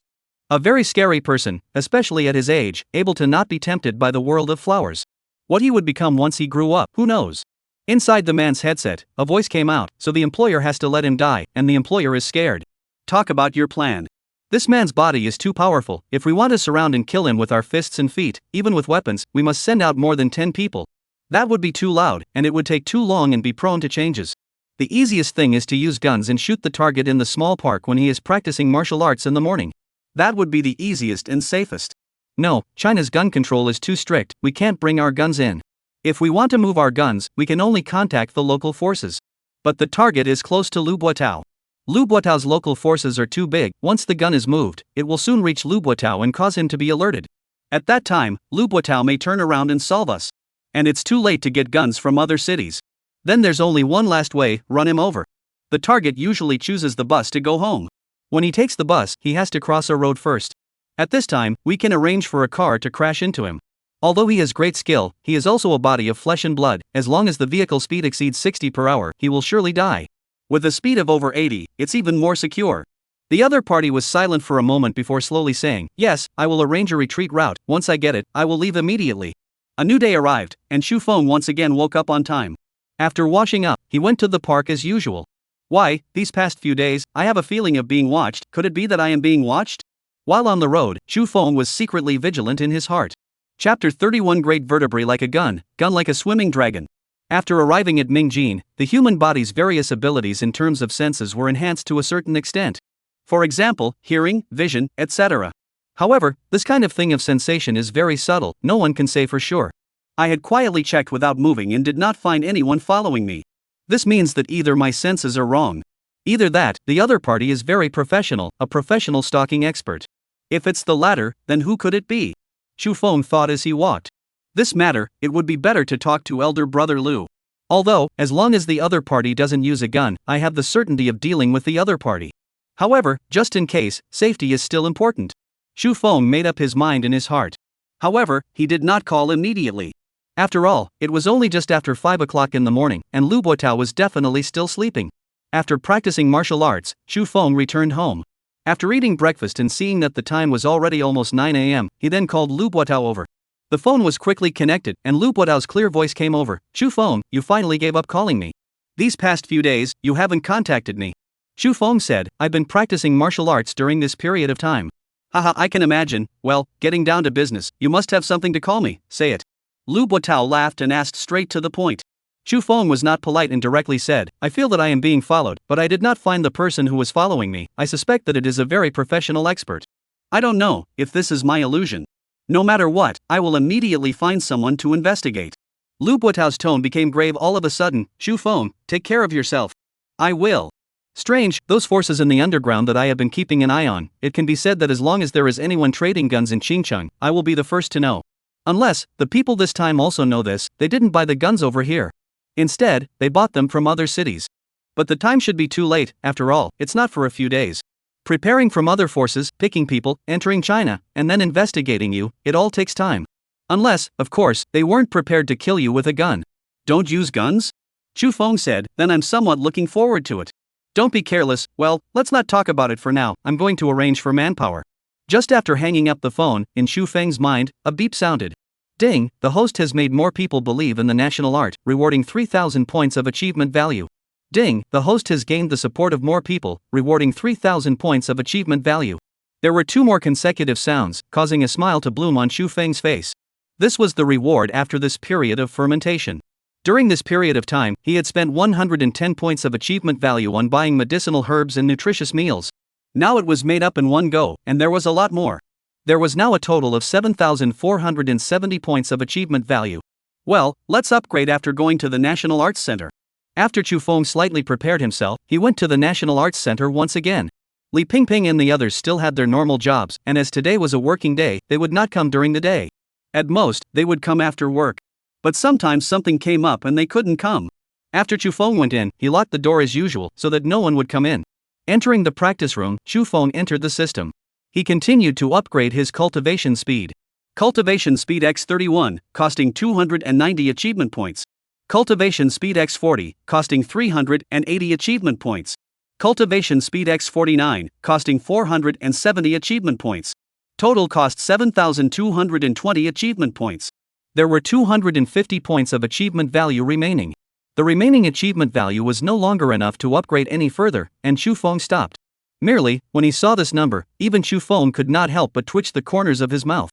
A very scary person, especially at his age, able to not be tempted by the world of flowers. What he would become once he grew up, who knows? Inside the man's headset, a voice came out, so the employer has to let him die, and the employer is scared. Talk about your plan. This man's body is too powerful. If we want to surround and kill him with our fists and feet, even with weapons, we must send out more than 10 people. That would be too loud, and it would take too long and be prone to changes. The easiest thing is to use guns and shoot the target in the small park when he is practicing martial arts in the morning. That would be the easiest and safest. No, China's gun control is too strict, we can't bring our guns in. If we want to move our guns, we can only contact the local forces. But the target is close to Lu Buotao. Lu Buotao's local forces are too big. Once the gun is moved, it will soon reach Lu Buotao and cause him to be alerted. At that time, Lu Buotao may turn around and solve us. And it's too late to get guns from other cities. Then there's only one last way, run him over. The target usually chooses the bus to go home. When he takes the bus, he has to cross a road first. At this time, we can arrange for a car to crash into him. Although he has great skill, he is also a body of flesh and blood. As long as the vehicle speed exceeds 60 per hour, he will surely die. With a speed of over 80, it's even more secure. The other party was silent for a moment before slowly saying, "Yes, I will arrange a retreat route. Once I get it, I will leave immediately." A new day arrived, and Chu Feng once again woke up on time. After washing up, he went to the park as usual. Why, these past few days, I have a feeling of being watched. Could it be that I am being watched? While on the road, Chu Feng was secretly vigilant in his heart. Chapter 31 Great vertebrae like a gun like a swimming dragon. After arriving at Mingjin, the human body's various abilities in terms of senses were enhanced to a certain extent. For example, hearing, vision, etc. However, this kind of thing of sensation is very subtle, no one can say for sure. I had quietly checked without moving and did not find anyone following me. This means that either my senses are wrong. Either that, the other party is very professional, a professional stalking expert. If it's the latter, then who could it be? Chu Feng thought as he walked. This matter, it would be better to talk to elder brother Lu. Although, as long as the other party doesn't use a gun, I have the certainty of dealing with the other party. However, just in case, safety is still important. Chu Feng made up his mind in his heart. However, he did not call immediately. After all, it was only just after 5 o'clock in the morning, and Lu Buotao was definitely still sleeping. After practicing martial arts, Chu Feng returned home. After eating breakfast and seeing that the time was already almost 9 a.m., he then called Lu Buotao over. The phone was quickly connected, and Lu Buotao's clear voice came over. "Chu Feng, you finally gave up calling me. These past few days, you haven't contacted me." Chu Feng said, "I've been practicing martial arts during this period of time." "Haha, I can imagine. Well, getting down to business, you must have something to call me, say it." Lu Buotao laughed and asked straight to the point. Chu Feng was not polite and directly said, "I feel that I am being followed, but I did not find the person who was following me. I suspect that it is a very professional expert. I don't know if this is my illusion. No matter what, I will immediately find someone to investigate." Lu Buotao's tone became grave all of a sudden. "Chu Feng, take care of yourself." "I will." Strange, those forces in the underground that I have been keeping an eye on, it can be said that as long as there is anyone trading guns in Xinjiang, I will be the first to know. Unless, the people this time also know this, they didn't buy the guns over here. Instead, they bought them from other cities. But the time should be too late, after all, it's not for a few days. Preparing from other forces, picking people, entering China, and then investigating you, it all takes time. Unless, of course, they weren't prepared to kill you with a gun. Don't use guns? Chu Feng said, then I'm somewhat looking forward to it. Don't be careless. Well, let's not talk about it for now, I'm going to arrange for manpower. Just after hanging up the phone, in Chu Feng's mind, a beep sounded. Ding, the host has made more people believe in the national art, rewarding 3,000 points of achievement value. Ding, the host has gained the support of more people, rewarding 3,000 points of achievement value. There were 2 more consecutive sounds, causing a smile to bloom on Chu Feng's face. This was the reward after this period of fermentation. During this period of time, he had spent 110 points of achievement value on buying medicinal herbs and nutritious meals. Now it was made up in one go, and there was a lot more. There was now a total of 7,470 points of achievement value. Well, let's upgrade after going to the National Arts Center. After Chu Feng slightly prepared himself, he went to the National Arts Center once again. Li Pingping and the others still had their normal jobs, and as today was a working day, they would not come during the day. At most, they would come after work. But sometimes something came up and they couldn't come. After Chu Feng went in, he locked the door as usual so that no one would come in. Entering the practice room, Chu Feng entered the system. He continued to upgrade his cultivation speed. Cultivation speed X31, costing 290 achievement points. Cultivation speed X40, costing 380 achievement points. Cultivation speed X49, costing 470 achievement points. Total cost 7,220 achievement points. There were 250 points of achievement value remaining. The remaining achievement value was no longer enough to upgrade any further, and Chu Feng stopped. Merely, when he saw this number, even Chu Feng could not help but twitch the corners of his mouth.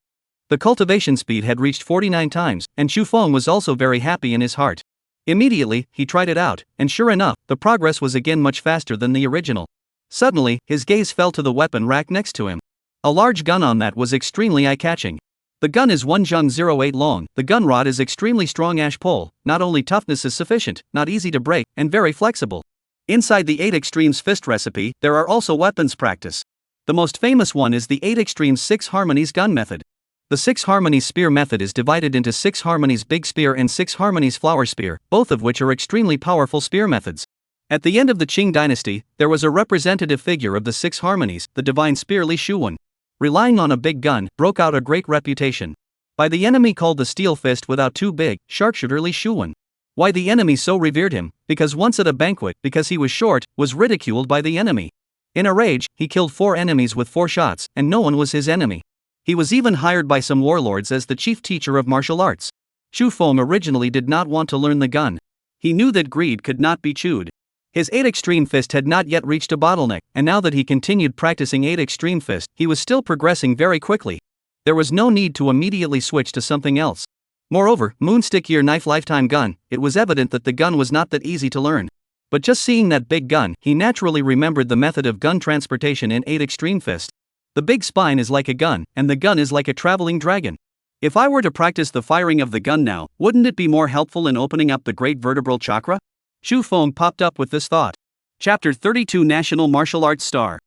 The cultivation speed had reached 49 times, and Chu Feng was also very happy in his heart. Immediately, he tried it out, and sure enough, the progress was again much faster than the original. Suddenly, his gaze fell to the weapon rack next to him. A large gun on that was extremely eye-catching. The gun is 1.08 long, the gun rod is extremely strong ash pole, not only toughness is sufficient, not easy to break, and very flexible. Inside the 8 Extremes fist recipe, there are also weapons practice. The most famous one is the 8 Extremes 6 Harmonies gun method. The 6 Harmonies spear method is divided into 6 Harmonies big spear and 6 Harmonies flower spear, both of which are extremely powerful spear methods. At the end of the Qing dynasty, there was a representative figure of the 6 Harmonies, the divine spear Li Shuwen. Relying on a big gun, broke out a great reputation. By the enemy called the steel fist without too big, sharpshooter Li Shuwen. Why the enemy so revered him? Because once at a banquet, because he was short, was ridiculed by the enemy. In a rage, he killed 4 enemies with 4 shots, and no one was his enemy. He was even hired by some warlords as the chief teacher of martial arts. Chu Feng originally did not want to learn the gun. He knew that greed could not be chewed. His 8 Extreme Fist had not yet reached a bottleneck, and now that he continued practicing 8 Extreme Fist, he was still progressing very quickly. There was no need to immediately switch to something else. Moreover, Moonstick Ear Knife Lifetime Gun, it was evident that the gun was not that easy to learn. But just seeing that big gun, he naturally remembered the method of gun transportation in 8 Extreme Fist. The big spine is like a gun, and the gun is like a traveling dragon. If I were to practice the firing of the gun now, wouldn't it be more helpful in opening up the great vertebral chakra? Chu Feng popped up with this thought. Chapter 32 National Martial Arts Star.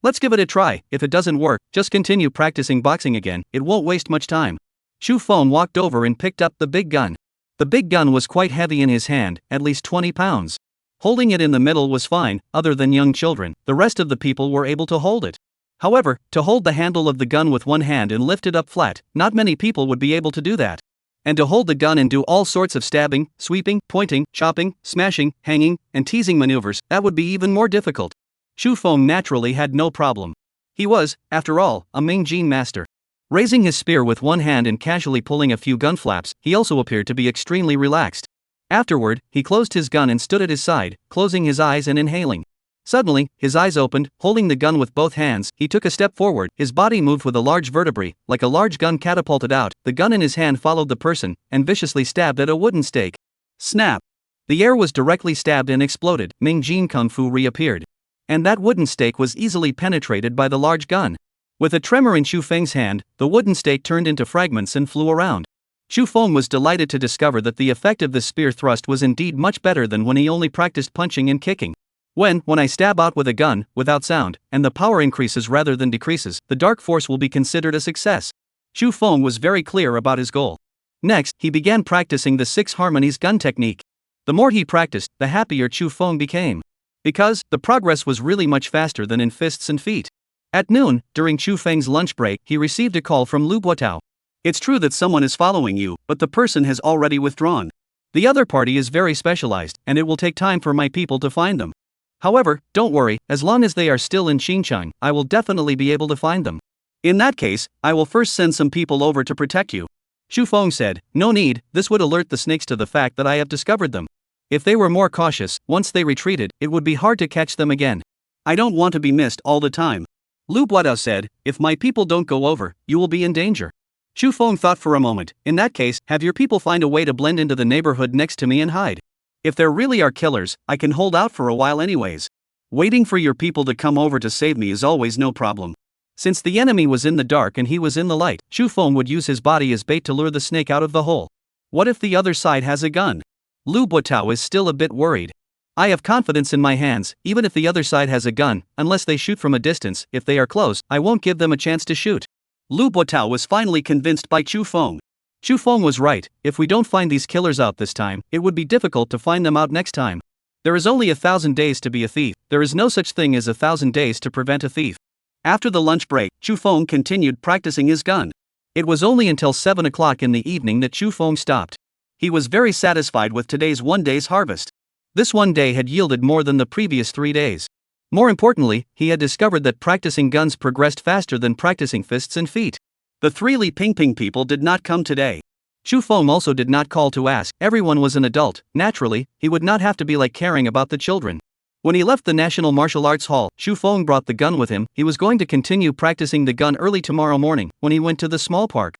Let's give it a try. If it doesn't work, just continue practicing boxing again, it won't waste much time. Chu Feng walked over and picked up the big gun. The big gun was quite heavy in his hand, at least 20 pounds. Holding it in the middle was fine, other than young children, the rest of the people were able to hold it. However, to hold the handle of the gun with one hand and lift it up flat, not many people would be able to do that. And to hold the gun and do all sorts of stabbing, sweeping, pointing, chopping, smashing, hanging, and teasing maneuvers, that would be even more difficult. Chu Feng naturally had no problem. He was, after all, a Ming Jin master. Raising his spear with one hand and casually pulling a few gun flaps, he also appeared to be extremely relaxed. Afterward, he closed his gun and stood at his side, closing his eyes and inhaling. Suddenly, his eyes opened, holding the gun with both hands, he took a step forward, his body moved with a large vertebrae, like a large gun catapulted out, the gun in his hand followed the person, and viciously stabbed at a wooden stake. Snap! The air was directly stabbed and exploded, Ming Jin Kung Fu reappeared. And that wooden stake was easily penetrated by the large gun. With a tremor in Chu Feng's hand, the wooden stake turned into fragments and flew around. Chu Feng was delighted to discover that the effect of this spear thrust was indeed much better than when he only practiced punching and kicking. When I stab out with a gun, without sound, and the power increases rather than decreases, the dark force will be considered a success. Chu Feng was very clear about his goal. Next, he began practicing the 6 Harmonies gun technique. The more he practiced, the happier Chu Feng became. Because, the progress was really much faster than in fists and feet. At noon, during Chu Feng's lunch break, he received a call from Lu Guotao. It's true that someone is following you, but the person has already withdrawn. The other party is very specialized, and it will take time for my people to find them. However, don't worry, as long as they are still in Xinjiang, I will definitely be able to find them. In that case, I will first send some people over to protect you. Xu Feng said, no need, this would alert the snakes to the fact that I have discovered them. If they were more cautious, once they retreated, it would be hard to catch them again. I don't want to be missed all the time. Lu Buadao said, if my people don't go over, you will be in danger. Xu Feng thought for a moment, in that case, have your people find a way to blend into the neighborhood next to me and hide. If there really are killers, I can hold out for a while anyways. Waiting for your people to come over to save me is always no problem. Since the enemy was in the dark and he was in the light, Xu Feng would use his body as bait to lure the snake out of the hole. What if the other side has a gun? Lu Buotao is still a bit worried. I have confidence in my hands, even if the other side has a gun, unless they shoot from a distance. If they are close, I won't give them a chance to shoot. Lu Buotao was finally convinced by Xu Feng. Xu Feng was right, if we don't find these killers out this time, it would be difficult to find them out next time. There is only 1,000 days to be a thief, there is no such thing as 1,000 days to prevent a thief. After the lunch break, Xu Feng continued practicing his gun. It was only until 7 o'clock in the evening that Xu Feng stopped. He was very satisfied with today's one day's harvest. This one day had yielded more than the previous 3 days. More importantly, he had discovered that practicing guns progressed faster than practicing fists and feet. The 3 Li Pingping people did not come today. Xu Feng also did not call to ask, everyone was an adult, naturally, he would not have to be like caring about the children. When he left the National Martial Arts Hall, Xu Feng brought the gun with him. He was going to continue practicing the gun early tomorrow morning, when he went to the small park.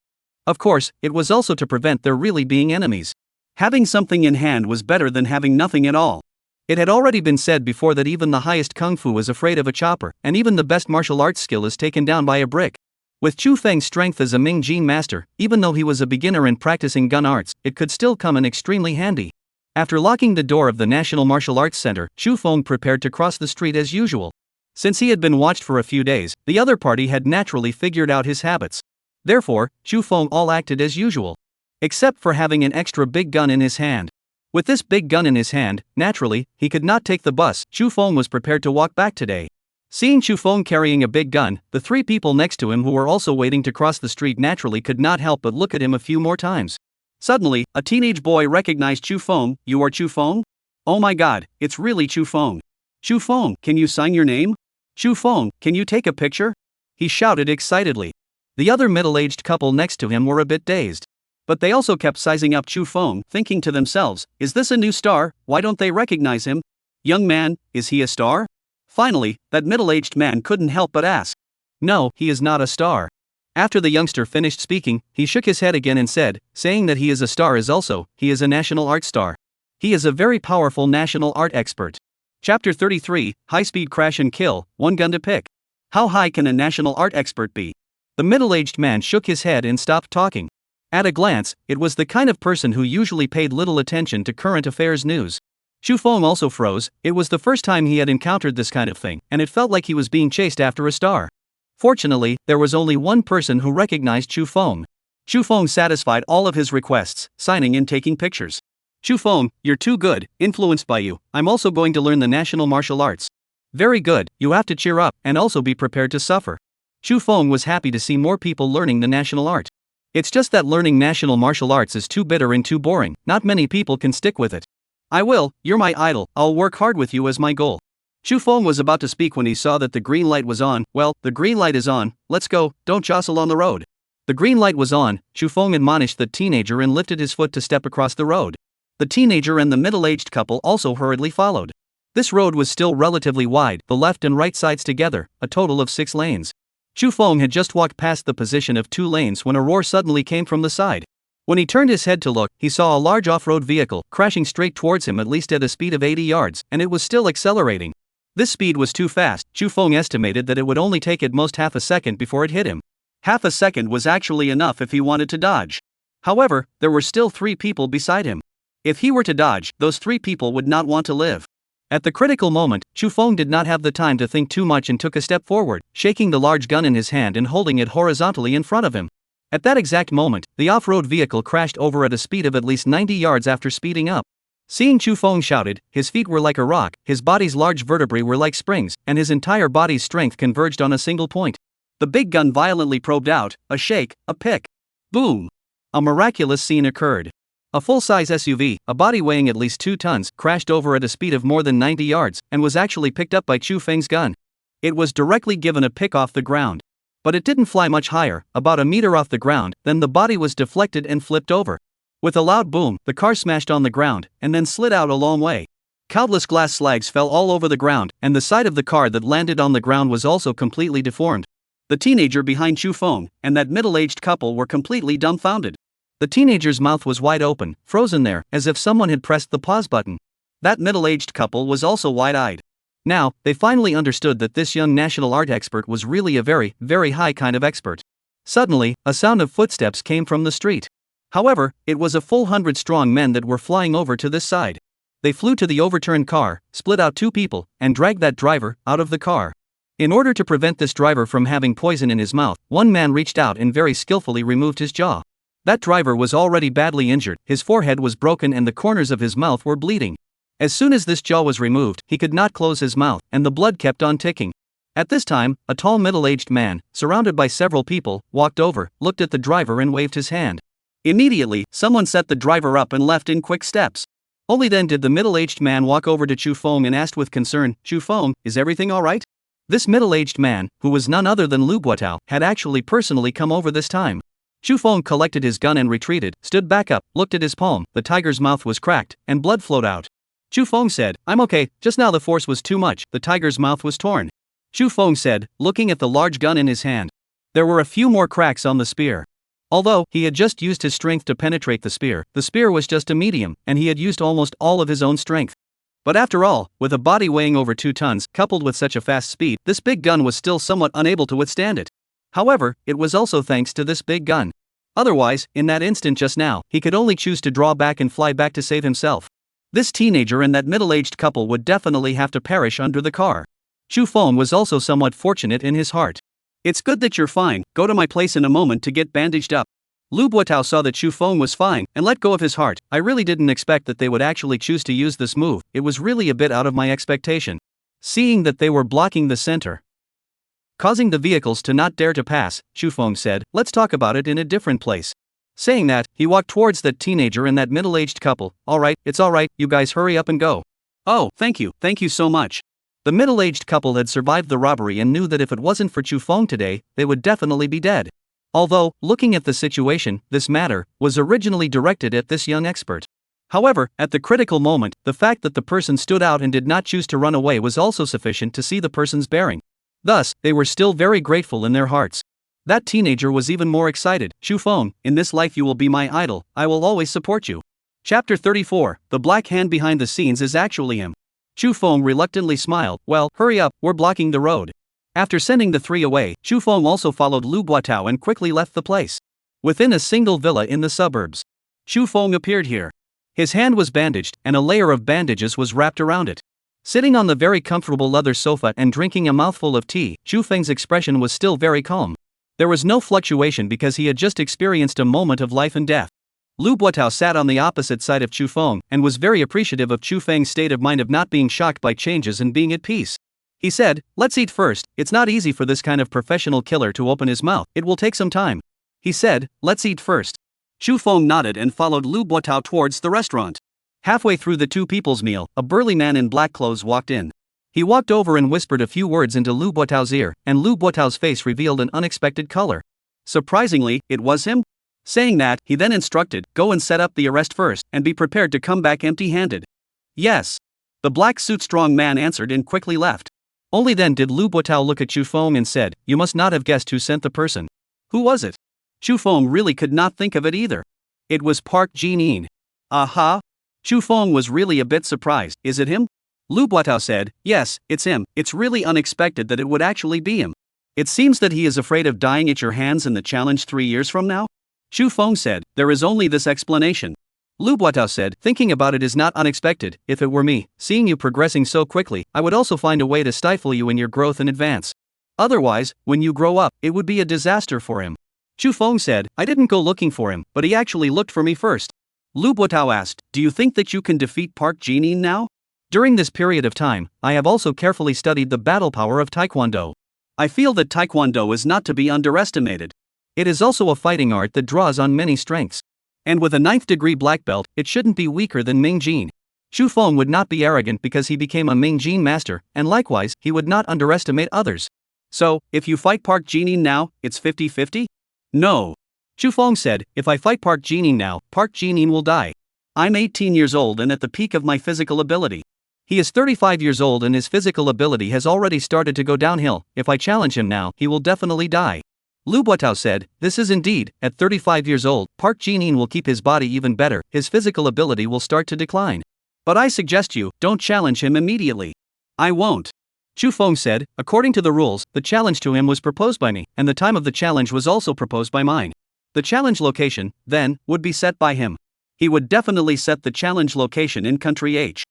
Of course, it was also to prevent there really being enemies. Having something in hand was better than having nothing at all. It had already been said before that even the highest kung fu is afraid of a chopper, and even the best martial arts skill is taken down by a brick. With Chu Feng's strength as a Ming Jin master, even though he was a beginner in practicing gun arts, it could still come in extremely handy. After locking the door of the National Martial Arts Center, Xu Feng prepared to cross the street as usual. Since he had been watched for a few days, the other party had naturally figured out his habits. Therefore, Xu Feng all acted as usual. Except for having an extra big gun in his hand. With this big gun in his hand, naturally, he could not take the bus. Xu Feng was prepared to walk back today. Seeing Xu Feng carrying a big gun, the 3 people next to him who were also waiting to cross the street naturally could not help but look at him a few more times. Suddenly, a teenage boy recognized Xu Feng. You are Xu Feng? Oh my god, it's really Xu Feng. Xu Feng, can you sign your name? Xu Feng, can you take a picture? He shouted excitedly. The other middle-aged couple next to him were a bit dazed. But they also kept sizing up Xu Feng, thinking to themselves, is this a new star? Why don't they recognize him? Young man, is he a star? Finally, that middle-aged man couldn't help but ask. No, he is not a star. After the youngster finished speaking, he shook his head again and said, saying that he is a star is also, he is a national art star. He is a very powerful national art expert. Chapter 33, High-Speed Crash and Kill, One Gun to Pick. How high can a national art expert be? The middle-aged man shook his head and stopped talking. At a glance, it was the kind of person who usually paid little attention to current affairs news. Xu Feng also froze. It was the first time he had encountered this kind of thing, and it felt like he was being chased after a star. Fortunately, there was only one person who recognized Xu Feng. Xu Feng satisfied all of his requests, signing and taking pictures. Xu Feng, you're too good, influenced by you, I'm also going to learn the national martial arts. Very good, you have to cheer up, and also be prepared to suffer. Xu Feng was happy to see more people learning the national art. It's just that learning national martial arts is too bitter and too boring, not many people can stick with it. I will, you're my idol, I'll work hard with you as my goal. Xu Feng was about to speak when he saw that the green light was on. Well, the green light is on, let's go, don't jostle on the road. The green light was on. Xu Feng admonished the teenager and lifted his foot to step across the road. The teenager and the middle-aged couple also hurriedly followed. This road was still relatively wide, the left and right sides together, a total of 6 lanes. Xu Feng had just walked past the position of 2 lanes when a roar suddenly came from the side. When he turned his head to look, he saw a large off-road vehicle crashing straight towards him at least at a speed of 80 yards, and it was still accelerating. This speed was too fast. Xu Feng estimated that it would only take at most half a second before it hit him. Half a second was actually enough if he wanted to dodge. However, there were still 3 people beside him. If he were to dodge, those 3 people would not want to live. At the critical moment, Xu Feng did not have the time to think too much and took a step forward, shaking the large gun in his hand and holding it horizontally in front of him. At that exact moment, the off-road vehicle crashed over at a speed of at least 90 yards after speeding up. Seeing Xu Feng shouted, his feet were like a rock, his body's large vertebrae were like springs, and his entire body's strength converged on a single point. The big gun violently probed out, a shake, a pick. Boom! A miraculous scene occurred. A full-size SUV, a body weighing at least 2 tons, crashed over at a speed of more than 90 yards, and was actually picked up by Chu Feng's gun. It was directly given a pick off the ground. But it didn't fly much higher, about a meter off the ground, then the body was deflected and flipped over. With a loud boom, the car smashed on the ground, and then slid out a long way. Countless glass slags fell all over the ground, and the side of the car that landed on the ground was also completely deformed. The teenager behind Chu Feng and that middle-aged couple were completely dumbfounded. The teenager's mouth was wide open, frozen there, as if someone had pressed the pause button. That middle-aged couple was also wide-eyed. Now, they finally understood that this young national art expert was really a very, very high kind of expert. Suddenly, a sound of footsteps came from the street. However, it was a full 100 strong men that were flying over to this side. They flew to the overturned car, split out 2 people, and dragged that driver out of the car. In order to prevent this driver from having poison in his mouth, one man reached out and very skillfully removed his jaw. That driver was already badly injured, his forehead was broken and the corners of his mouth were bleeding. As soon as this jaw was removed, he could not close his mouth, and the blood kept on ticking. At this time, a tall middle-aged man, surrounded by several people, walked over, looked at the driver and waved his hand. Immediately, someone set the driver up and left in quick steps. Only then did the middle-aged man walk over to Chu Feng and asked with concern, "Chu Feng, is everything alright?" This middle-aged man, who was none other than Lu Buotao, had actually personally come over this time. Chu Feng collected his gun and retreated, stood back up, looked at his palm, the tiger's mouth was cracked, and blood flowed out. Chu Feng said, "I'm okay, just now the force was too much, the tiger's mouth was torn." Chu Feng said, looking at the large gun in his hand. There were a few more cracks on the spear. Although he had just used his strength to penetrate the spear was just a medium, and he had used almost all of his own strength. But after all, with a body weighing over 2 tons, coupled with such a fast speed, this big gun was still somewhat unable to withstand it. However, it was also thanks to this big gun. Otherwise, in that instant just now, he could only choose to draw back and fly back to save himself. This teenager and that middle-aged couple would definitely have to perish under the car. Chu Feng was also somewhat fortunate in his heart. "It's good that you're fine, go to my place in a moment to get bandaged up." Lu Buotao saw that Chu Feng was fine and let go of his heart. "I really didn't expect that they would actually choose to use this move, it was really a bit out of my expectation." Seeing that they were blocking the center, causing the vehicles to not dare to pass, Chu Feng said, "Let's talk about it in a different place." Saying that, he walked towards that teenager and that middle-aged couple. "Alright, it's alright, you guys hurry up and go." "Oh, thank you so much." The middle-aged couple had survived the robbery and knew that if it wasn't for Chu Feng today, they would definitely be dead. Although, looking at the situation, this matter was originally directed at this young expert. However, at the critical moment, the fact that the person stood out and did not choose to run away was also sufficient to see the person's bearing. Thus, they were still very grateful in their hearts. That teenager was even more excited. "Chu Feng, in this life you will be my idol, I will always support you." Chapter 34, the black hand behind the scenes is actually him. Chu Feng reluctantly smiled. "Well, hurry up, we're blocking the road." After sending the 3 away, Chu Feng also followed Lu Buotao and quickly left the place. Within a single villa in the suburbs, Chu Feng appeared here. His hand was bandaged, and a layer of bandages was wrapped around it. Sitting on the very comfortable leather sofa and drinking a mouthful of tea, Chu Feng's expression was still very calm. There was no fluctuation because he had just experienced a moment of life and death. Lu Buotao sat on the opposite side of Chu Feng and was very appreciative of Chu Feng's state of mind of not being shocked by changes and being at peace. He said, "Let's eat first, it's not easy for this kind of professional killer to open his mouth, it will take some time." He said, "Let's eat first." Chu Feng nodded and followed Lu Buotao towards the restaurant. Halfway through the 2 people's meal, a burly man in black clothes walked in. He walked over and whispered a few words into Lu Buotao's ear, and Lu Buotao's face revealed an unexpected color. Surprisingly, it was him. Saying that, he then instructed, "Go and set up the arrest first, and be prepared to come back empty-handed." "Yes." The black suit strong man answered and quickly left. Only then did Lu Buotao look at Chu Feng and said, "You must not have guessed who sent the person." "Who was it?" Chu Feng really could not think of it either. It was Park Jin-in. "Aha!" Chu Feng was really a bit surprised. "Is it him?" Lu Buotao said, "Yes, it's him. It's really unexpected that it would actually be him. It seems that he is afraid of dying at your hands in the challenge 3 years from now?" Chu Feng said, "There is only this explanation." Lu Buotao said, "Thinking about it is not unexpected. If it were me, seeing you progressing so quickly, I would also find a way to stifle you in your growth and advance. Otherwise, when you grow up, it would be a disaster for him." Chu Feng said, "I didn't go looking for him, but he actually looked for me first." Lu Buotao asked, "Do you think that you can defeat Park Jin-in now?" During this period of time, I have also carefully studied the battle power of Taekwondo. I feel that Taekwondo is not to be underestimated. It is also a fighting art that draws on many strengths. And with a 9th degree black belt, it shouldn't be weaker than Ming Jin. Xu Feng would not be arrogant because he became a Ming Jin master, and likewise, he would not underestimate others. So, if you fight Park Jining now, it's 50-50? No. Xu Feng said, if I fight Park Jining now, Park Jining will die. I'm 18 years old and at the peak of my physical ability. He is 35 years old and his physical ability has already started to go downhill. If I challenge him now, he will definitely die. Lu Buotao said, this is indeed, at 35 years old, Park Jining will keep his body even better, his physical ability will start to decline. But I suggest you, don't challenge him immediately. I won't. Xu Feng said, according to the rules, the challenge to him was proposed by me, and the time of the challenge was also proposed by mine. The challenge location, then, would be set by him. He would definitely set the challenge location in country H.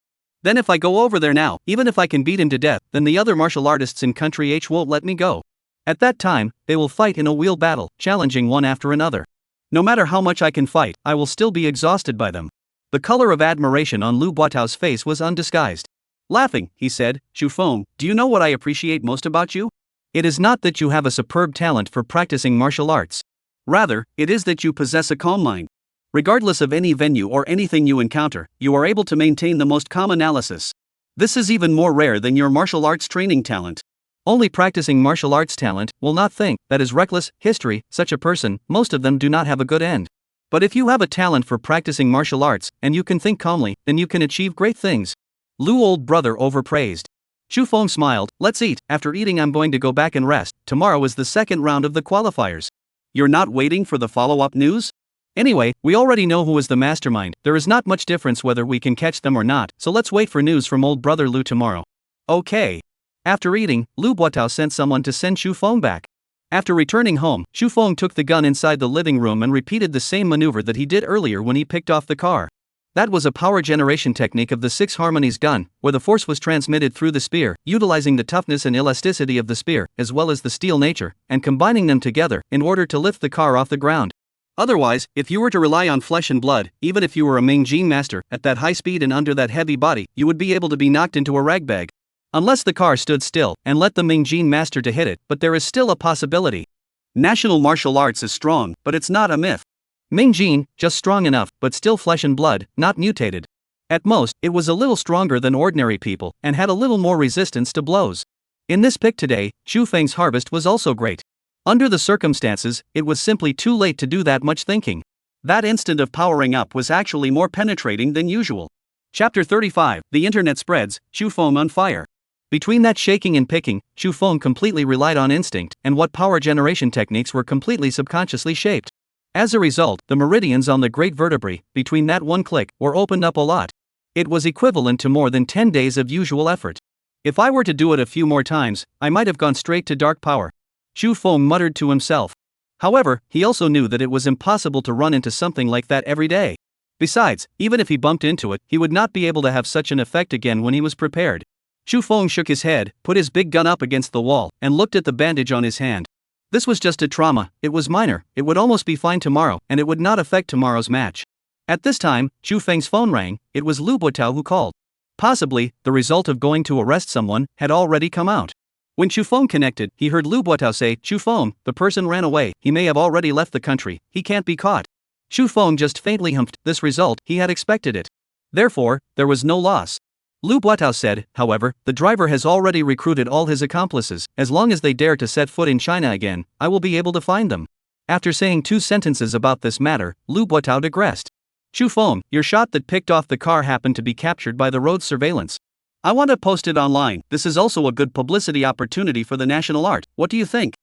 Then if I go over there now, even if I can beat him to death, then the other martial artists in country H won't let me go. At that time, they will fight in a wheel battle, challenging one after another. No matter how much I can fight, I will still be exhausted by them. The color of admiration on Lu Buotao's face was undisguised. Laughing, he said, Xu Feng, do you know what I appreciate most about you? It is not that you have a superb talent for practicing martial arts. Rather, it is that you possess a calm mind. Regardless of any venue or anything you encounter, you are able to maintain the most calm analysis. This is even more rare than your martial arts training talent. Only practicing martial arts talent will not think, that is reckless, history, such a person, most of them do not have a good end. But if you have a talent for practicing martial arts, and you can think calmly, then you can achieve great things. Lu old brother overpraised. Xu Feng smiled, let's eat, after eating I'm going to go back and rest, tomorrow is the second round of the qualifiers. You're not waiting for the follow-up news? Anyway, we already know who is the mastermind, there is not much difference whether we can catch them or not, so let's wait for news from old brother Lu tomorrow. Okay. After eating, Lu Buotao sent someone to send Xu Feng back. After returning home, Xu Feng took the gun inside the living room and repeated the same maneuver that he did earlier when he picked off the car. That was a power generation technique of the Six Harmonies gun, where the force was transmitted through the spear, utilizing the toughness and elasticity of the spear, as well as the steel nature, and combining them together in order to lift the car off the ground. Otherwise, if you were to rely on flesh and blood, even if you were a Ming Jin master, at that high speed and under that heavy body, you would be able to be knocked into a ragbag. Unless the car stood still and let the Ming Jin master to hit it, but there is still a possibility. National martial arts is strong, but it's not a myth. Ming Jin, just strong enough, but still flesh and blood, not mutated. At most, it was a little stronger than ordinary people, and had a little more resistance to blows. In this pick today, Xu Feng's harvest was also great. Under the circumstances, it was simply too late to do that much thinking. That instant of powering up was actually more penetrating than usual. Chapter 35, The Internet Spreads, Xu Feng on Fire. Between that shaking and picking, Xu Feng completely relied on instinct, and what power generation techniques were completely subconsciously shaped. As a result, the meridians on the great vertebrae, between that one click, were opened up a lot. It was equivalent to more than 10 days of usual effort. If I were to do it a few more times, I might have gone straight to dark power. Xu Feng muttered to himself. However, he also knew that it was impossible to run into something like that every day. Besides, even if he bumped into it, he would not be able to have such an effect again when he was prepared. Xu Feng shook his head, put his big gun up against the wall, and looked at the bandage on his hand. This was just a trauma, it was minor, it would almost be fine tomorrow, and it would not affect tomorrow's match. At this time, Xu Feng's phone rang, it was Lu Buotao who called. Possibly, the result of going to arrest someone had already come out. When Xu Feng connected, he heard Lu Buotao say, Xu Feng, the person ran away, he may have already left the country, he can't be caught. Xu Feng just faintly humphed, this result, he had expected it. Therefore, there was no loss. Lu Buotao said, however, the driver has already recruited all his accomplices, as long as they dare to set foot in China again, I will be able to find them. After saying 2 sentences about this matter, Lu Buotao digressed. Xu Feng, your shot that picked off the car happened to be captured by the road surveillance. I want to post it online, this is also a good publicity opportunity for the national art, what do you think?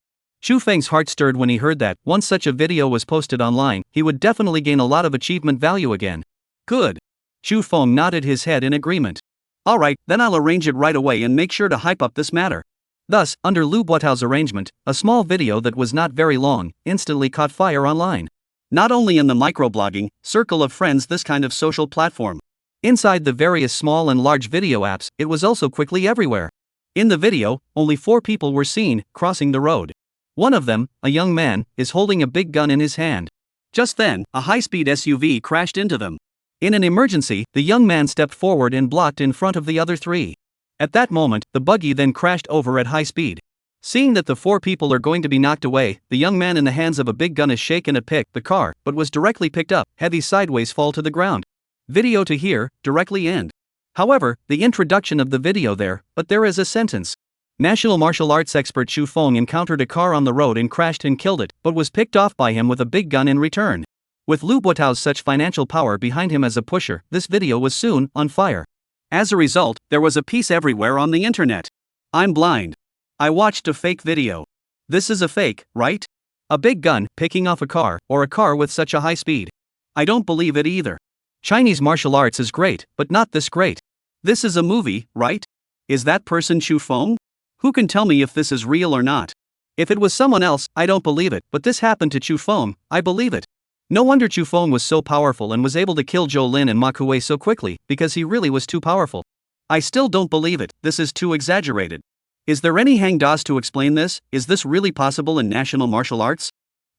Xu Feng's heart stirred when he heard that, once such a video was posted online, he would definitely gain a lot of achievement value again. Good. Xu Feng nodded his head in agreement. Alright, then I'll arrange it right away and make sure to hype up this matter. Thus, under Lu Buotao's arrangement, a small video that was not very long, instantly caught fire online. Not only in the microblogging circle of friends, this kind of social platform. Inside the various small and large video apps, it was also quickly everywhere. In the video, only 4 people were seen, crossing the road. One of them, a young man, is holding a big gun in his hand. Just then, a high-speed SUV crashed into them. In an emergency, the young man stepped forward and blocked in front of the other 3. At that moment, the buggy then crashed over at high speed. Seeing that the 4 people are going to be knocked away, the young man in the hands of a big gun is shaken to pick the car, but was directly picked up, heavy sideways fall to the ground. Video to here, directly end. However, the introduction of the video there, but there is a sentence. National martial arts expert Chu Feng encountered a car on the road and crashed and killed it, but was picked off by him with a big gun in return. With Lu Buotao's such financial power behind him as a pusher, this video was soon on fire. As a result, there was a piece everywhere on the internet. I'm blind. I watched a fake video. This is a fake, right? A big gun picking off a car, or a car with such a high speed. I don't believe it either. Chinese martial arts is great, but not this great. This is a movie, right? Is that person Chu Feng? Who can tell me if this is real or not? If it was someone else, I don't believe it, but this happened to Chu Feng, I believe it. No wonder Chu Feng was so powerful and was able to kill Zhou Lin and Ma Kuei so quickly, because he really was too powerful. I still don't believe it, this is too exaggerated. Is there any hang das to explain this? Is this really possible in national martial arts?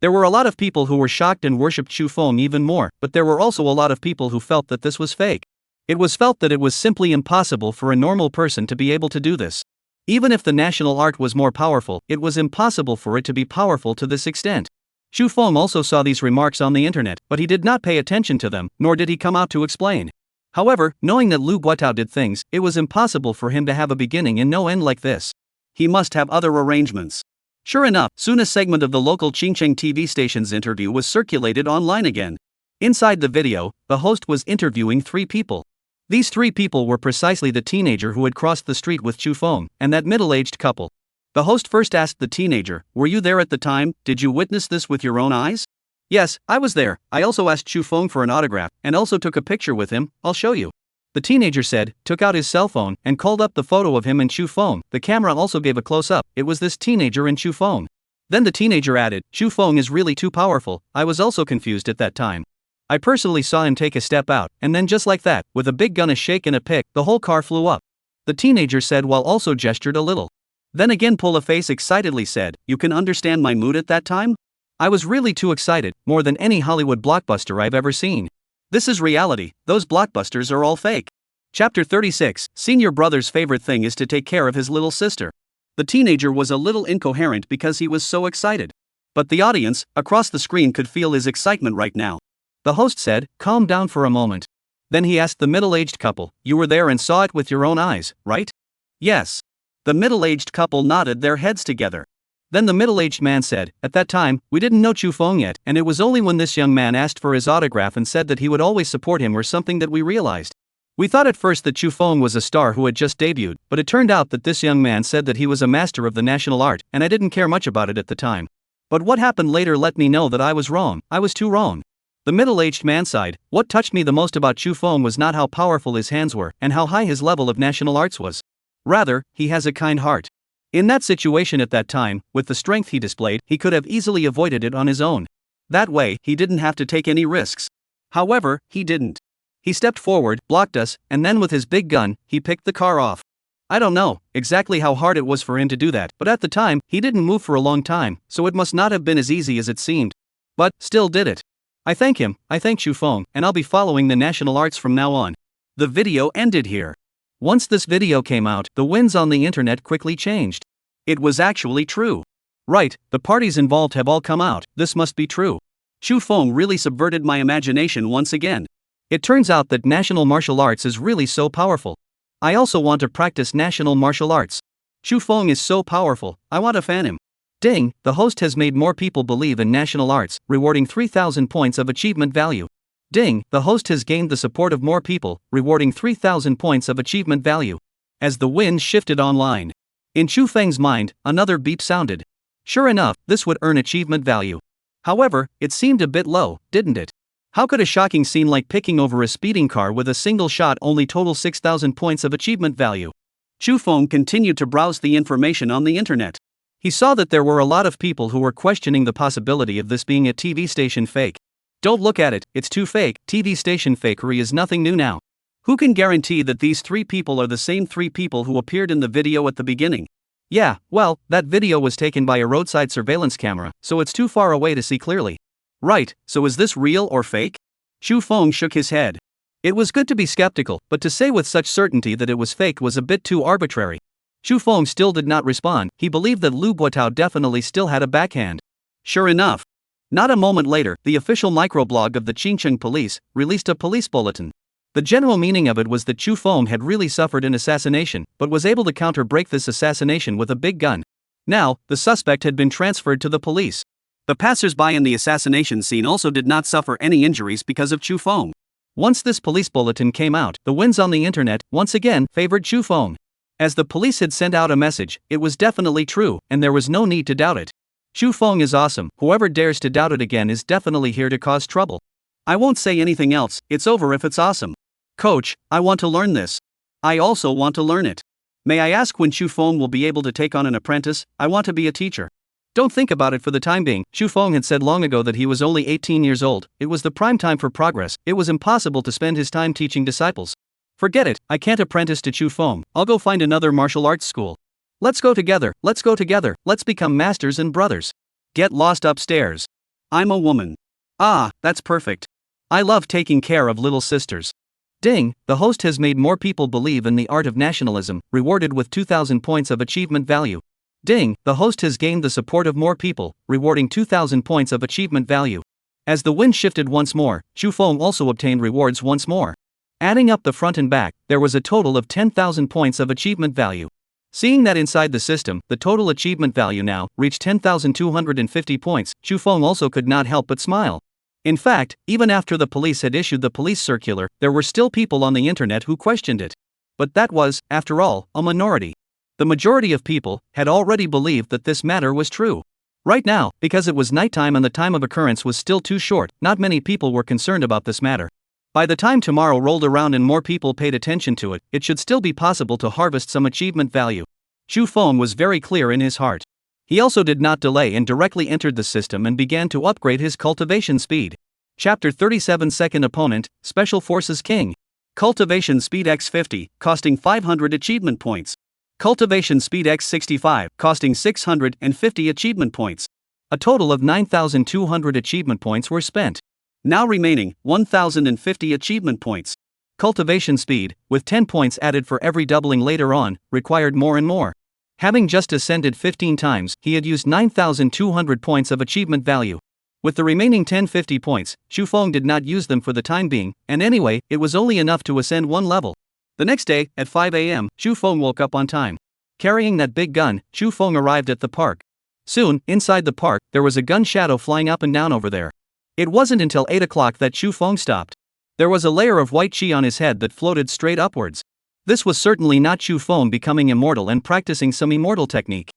There were a lot of people who were shocked and worshipped Chu Feng even more, but there were also a lot of people who felt that this was fake. It was felt that it was simply impossible for a normal person to be able to do this. Even if the national art was more powerful, it was impossible for it to be powerful to this extent. Chu Feng also saw these remarks on the internet, but he did not pay attention to them, nor did he come out to explain. However, knowing that Lu Buotao did things, it was impossible for him to have a beginning and no end like this. He must have other arrangements. Sure enough, soon a segment of the local Qingcheng TV station's interview was circulated online again. Inside the video, the host was interviewing 3 people. These 3 people were precisely the teenager who had crossed the street with Chu Feng, and that middle-aged couple. The host first asked the teenager, "Were you there at the time? Did you witness this with your own eyes?" "Yes, I was there. I also asked Chu Feng for an autograph, and also took a picture with him, I'll show you." The teenager said, took out his cell phone, and called up the photo of him and Chu Feng. The camera also gave a close-up, it was this teenager and Chu Feng. Then the teenager added, "Chu Feng is really too powerful, I was also confused at that time. I personally saw him take a step out, and then just like that, with a big gun a shake and a pick, the whole car flew up." The teenager said while also gestured a little. Then again pull a face excitedly said, "You can understand my mood at that time? I was really too excited, more than any Hollywood blockbuster I've ever seen. This is reality, those blockbusters are all fake." Chapter 36, Senior Brother's favorite thing is to take care of his little sister. The teenager was a little incoherent because he was so excited. But the audience, across the screen could feel his excitement right now. The host said, "Calm down for a moment." Then he asked the middle-aged couple, "You were there and saw it with your own eyes, right?" "Yes." The middle-aged couple nodded their heads together. Then the middle-aged man said, "At that time, we didn't know Chu Feng yet, and it was only when this young man asked for his autograph and said that he would always support him or something that we realized. We thought at first that Chu Feng was a star who had just debuted, but it turned out that this young man said that he was a master of the national art, and I didn't care much about it at the time. But what happened later let me know that I was wrong, I was too wrong." The middle-aged man sighed. What touched me the most about Chu Feng was not how powerful his hands were, and how high his level of national arts was. Rather, he has a kind heart. In that situation at that time, with the strength he displayed, he could have easily avoided it on his own. That way, he didn't have to take any risks. However, he didn't. He stepped forward, blocked us, and then with his big gun, he picked the car off. I don't know exactly how hard it was for him to do that, but at the time, he didn't move for a long time, so it must not have been as easy as it seemed. But, still did it. I thank him, I thank Chu Feng, and I'll be following the national arts from now on. The video ended here. Once this video came out, the winds on the internet quickly changed. It was actually true. Right, the parties involved have all come out, this must be true. Chu Feng really subverted my imagination once again. It turns out that national martial arts is really so powerful. I also want to practice national martial arts. Chu Feng is so powerful, I want to fan him. Ding, the host has made more people believe in national arts, rewarding 3,000 points of achievement value. Ding, the host has gained the support of more people, rewarding 3,000 points of achievement value. As the wind shifted online. In Chu Feng's mind, another beep sounded. Sure enough, this would earn achievement value. However, it seemed a bit low, didn't it? How could a shocking scene like picking over a speeding car with a single shot only total 6,000 points of achievement value? Chu Feng continued to browse the information on the internet. He saw that there were a lot of people who were questioning the possibility of this being a TV station fake. Don't look at it, it's too fake, TV station fakery is nothing new now. Who can guarantee that these 3 people are the same 3 people who appeared in the video at the beginning? Yeah, well, that video was taken by a roadside surveillance camera, so it's too far away to see clearly. Right, so is this real or fake? Chu Feng shook his head. It was good to be skeptical, but to say with such certainty that it was fake was a bit too arbitrary. Xu Feng still did not respond. He believed that Lu Guotao definitely still had a backhand. Sure enough. Not a moment later, the official microblog of the Qingcheng police released a police bulletin. The general meaning of it was that Xu Feng had really suffered an assassination, but was able to counter-break this assassination with a big gun. Now, the suspect had been transferred to the police. The passers-by in the assassination scene also did not suffer any injuries because of Xu Feng. Once this police bulletin came out, the winds on the internet once again favored Xu Feng. As the police had sent out a message, it was definitely true, and there was no need to doubt it. Xu Feng is awesome. Whoever dares to doubt it again is definitely here to cause trouble. I won't say anything else. It's over if it's awesome. Coach, I want to learn this. I also want to learn it. May I ask when Xu Feng will be able to take on an apprentice? I want to be a teacher. Don't think about it for the time being. Xu Feng had said long ago that he was only 18 years old. It was the prime time for progress. It was impossible to spend his time teaching disciples. Forget it, I can't apprentice to Xu Feng. I'll go find another martial arts school. Let's go together, let's go together, let's become masters and brothers. Get lost upstairs. I'm a woman. Ah, that's perfect. I love taking care of little sisters. Ding, the host has made more people believe in the art of nationalism, rewarded with 2,000 points of achievement value. Ding, the host has gained the support of more people, rewarding 2,000 points of achievement value. As the wind shifted once more, Xu Feng also obtained rewards once more. Adding up the front and back, there was a total of 10,000 points of achievement value. Seeing that inside the system, the total achievement value now reached 10,250 points, Xu Feng also could not help but smile. In fact, even after the police had issued the police circular, there were still people on the internet who questioned it. But that was, after all, a minority. The majority of people had already believed that this matter was true. Right now, because it was nighttime and the time of occurrence was still too short, not many people were concerned about this matter. By the time tomorrow rolled around and more people paid attention to it, it should still be possible to harvest some achievement value. Xu Feng was very clear in his heart. He also did not delay and directly entered the system and began to upgrade his cultivation speed. Chapter 37 Second Opponent, Special Forces King. Cultivation Speed x50, costing 500 achievement points. Cultivation Speed x65, costing 650 achievement points. A total of 9,200 achievement points were spent. Now remaining, 1,050 achievement points. Cultivation speed, with 10 points added for every doubling later on, required more and more. Having just ascended 15 times, he had used 9,200 points of achievement value. With the remaining 1050 points, Xu Feng did not use them for the time being, and anyway, it was only enough to ascend one level. The next day, at 5 a.m., Xu Feng woke up on time. Carrying that big gun, Xu Feng arrived at the park. Soon, inside the park, there was a gun shadow flying up and down over there. It wasn't until 8 o'clock that Xu Feng stopped. There was a layer of white qi on his head that floated straight upwards. This was certainly not Xu Feng becoming immortal and practicing some immortal technique.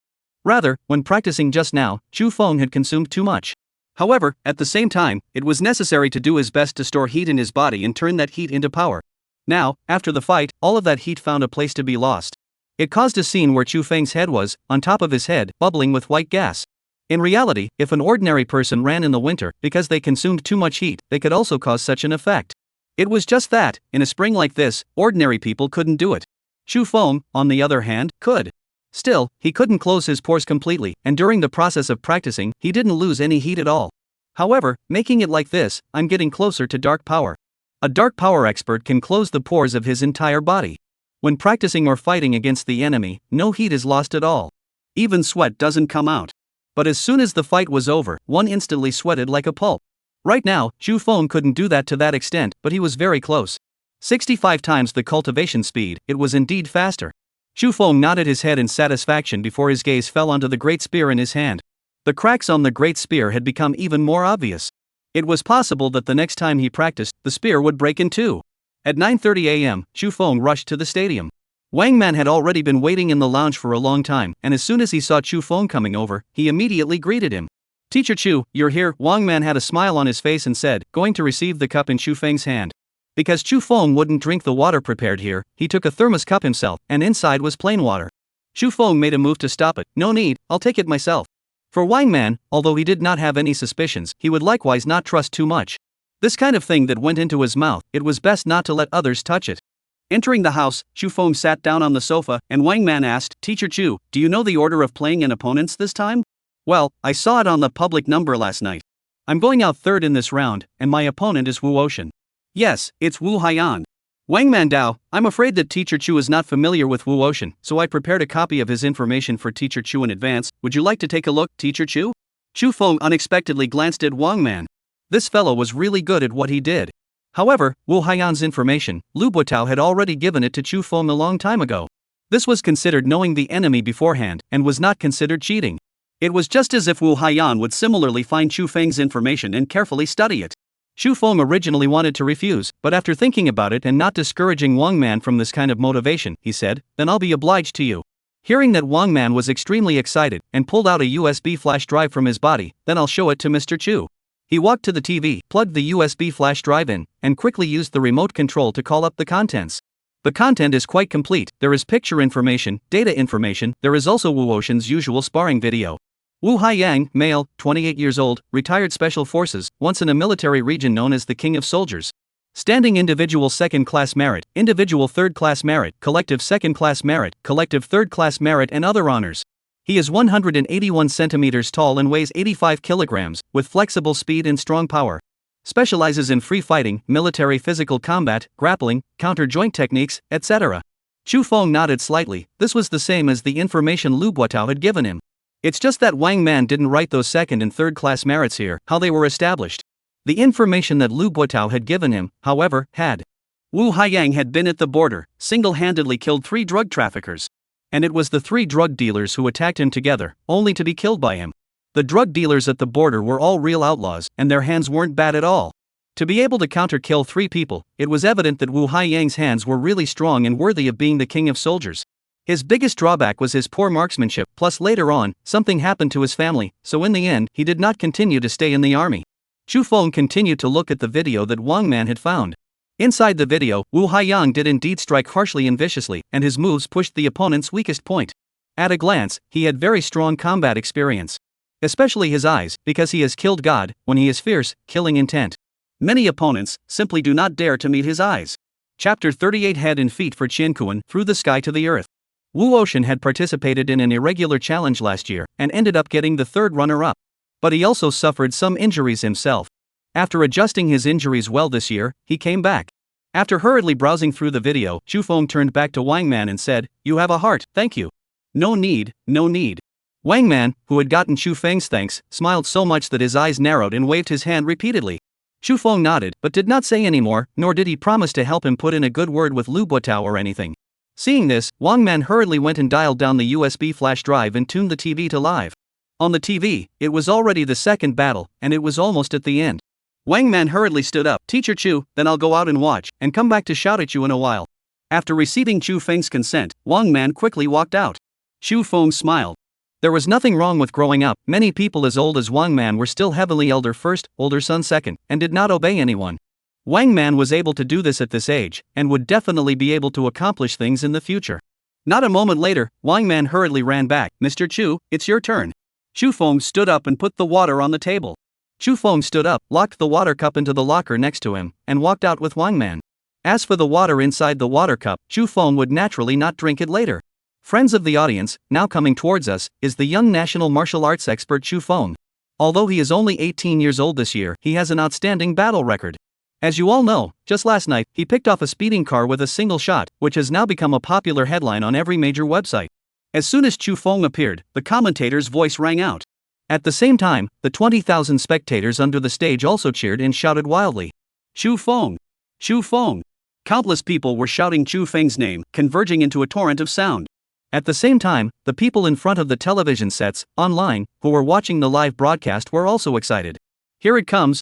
Rather, when practicing just now, Xu Feng had consumed too much. However, at the same time, it was necessary to do his best to store heat in his body and turn that heat into power. Now, after the fight, all of that heat found a place to be lost. It caused a scene where Xu Feng's head was, on top of his head, bubbling with white gas. In reality, if an ordinary person ran in the winter because they consumed too much heat, they could also cause such an effect. It was just that, in a spring like this, ordinary people couldn't do it. Xu Feng, on the other hand, could. Still, he couldn't close his pores completely, and during the process of practicing, he didn't lose any heat at all. However, making it like this, I'm getting closer to dark power. A dark power expert can close the pores of his entire body. When practicing or fighting against the enemy, no heat is lost at all. Even sweat doesn't come out. But as soon as the fight was over, one instantly sweated like a pulp. Right now, Xu Feng couldn't do that to that extent, but he was very close. 65 times the cultivation speed, it was indeed faster. Xu Feng nodded his head in satisfaction before his gaze fell onto the great spear in his hand. The cracks on the great spear had become even more obvious. It was possible that the next time he practiced, the spear would break in two. At 9:30 a.m., Xu Feng rushed to the stadium. Wang Man had already been waiting in the lounge for a long time, and as soon as he saw Xu Feng coming over, he immediately greeted him. "Teacher Chu, you're here." Wang Man had a smile on his face and said, going to receive the cup in Xu Feng's hand. Because Xu Feng wouldn't drink the water prepared here, he took a thermos cup himself, and inside was plain water. Xu Feng made a move to stop it. "No need, I'll take it myself." For Wang Man, although he did not have any suspicions, he would likewise not trust too much. This kind of thing that went into his mouth, it was best not to let others touch it. Entering the house, Xu Feng sat down on the sofa, and Wang Man asked, "Teacher Chu, do you know the order of playing in opponents this time?" "Well, I saw it on the public number last night. I'm going out third in this round, and my opponent is Wu Ocean." "Yes, it's Wu Haiyan." Wang Mandao, I'm afraid that Teacher Chu is not familiar with Wu Ocean, so I prepared a copy of his information for Teacher Chu in advance. Would you like to take a look, Teacher Chu? Chu Feng unexpectedly glanced at Wang Man. This fellow was really good at what he did. However, Wu Haiyan's information, Lu Buotao had already given it to Chu Feng a long time ago. This was considered knowing the enemy beforehand, and was not considered cheating. It was just as if Wu Haiyan would similarly find Chu Feng's information and carefully study it. Chu Feng originally wanted to refuse, but after thinking about it and not discouraging Wang Man from this kind of motivation, he said, "Then I'll be obliged to you." Hearing that Wang Man was extremely excited, and pulled out a USB flash drive from his body, "Then I'll show it to Mr. Chu." He walked to the TV, plugged the USB flash drive in, and quickly used the remote control to call up the contents. The content is quite complete. There is picture information, data information, there is also Wu Ocean's usual sparring video. Wu Haiyang, male, 28 years old, retired Special Forces, once in a military region known as the King of Soldiers. Standing individual second-class merit, individual third-class merit, collective second-class merit, collective third-class merit and other honors. He is 181 centimeters tall and weighs 85 kilograms, with flexible speed and strong power. Specializes in free fighting, military physical combat, grappling, counter-joint techniques, etc. Chu Feng nodded slightly. This was the same as the information Lu Buotao had given him. It's just that Wang Man didn't write those second and third class merits here, how they were established. The information that Lu Buotao had given him, however, had. Wu Haiyang had been at the border, single-handedly killed 3 drug traffickers. And it was the 3 drug dealers who attacked him together, only to be killed by him. The drug dealers at the border were all real outlaws, and their hands weren't bad at all. To be able to counter-kill 3 people, it was evident that Wu Haiyang's hands were really strong and worthy of being the king of soldiers. His biggest drawback was his poor marksmanship, plus later on, something happened to his family, so in the end, he did not continue to stay in the army. Chu Feng continued to look at the video that Wang Man had found. Inside the video, Wu Haiyang did indeed strike harshly and viciously, and his moves pushed the opponent's weakest point. At a glance, he had very strong combat experience. Especially his eyes, because he has killed God, when he is fierce, killing intent. Many opponents simply do not dare to meet his eyes. Chapter 38 Head and Feet for Qian Kuan, Through the Sky to the Earth. Wu Ocean had participated in an irregular challenge last year, and ended up getting the 3rd runner-up. But he also suffered some injuries himself. After adjusting his injuries well this year, he came back. After hurriedly browsing through the video, Chu Feng turned back to Wang Man and said, "You have a heart, thank you." "No need, no need." Wang Man, who had gotten Chu Feng's thanks, smiled so much that his eyes narrowed and waved his hand repeatedly. Chu Feng nodded, but did not say any more, nor did he promise to help him put in a good word with Lu Buotao or anything. Seeing this, Wang Man hurriedly went and dialed down the USB flash drive and tuned the TV to live. On the TV, it was already the 2nd battle, and it was almost at the end. Wang Man hurriedly stood up. "Teacher Chu, then I'll go out and watch, and come back to shout at you in a while." After receiving Chu Feng's consent, Wang Man quickly walked out. Chu Feng smiled. There was nothing wrong with growing up. Many people as old as Wang Man were still heavily elder first, older son second, and did not obey anyone. Wang Man was able to do this at this age, and would definitely be able to accomplish things in the future. Not a moment later, Wang Man hurriedly ran back. "Mr. Chu, it's your turn." Chu Feng stood up and put the water on the table. Chu Feng stood up, locked the water cup into the locker next to him, and walked out with Wang Man. As for the water inside the water cup, Chu Feng would naturally not drink it later. Friends of the audience, now coming towards us, is the young national martial arts expert Chu Feng. Although he is only 18 years old this year, he has an outstanding battle record. As you all know, just last night, he picked off a speeding car with a single shot, which has now become a popular headline on every major website. As soon as Chu Feng appeared, the commentator's voice rang out. At the same time, the 20,000 spectators under the stage also cheered and shouted wildly, "Chu Feng! Chu Feng!" Countless people were shouting Chu Feng's name, converging into a torrent of sound. At the same time, the people in front of the television sets, online, who were watching the live broadcast were also excited. Here it comes,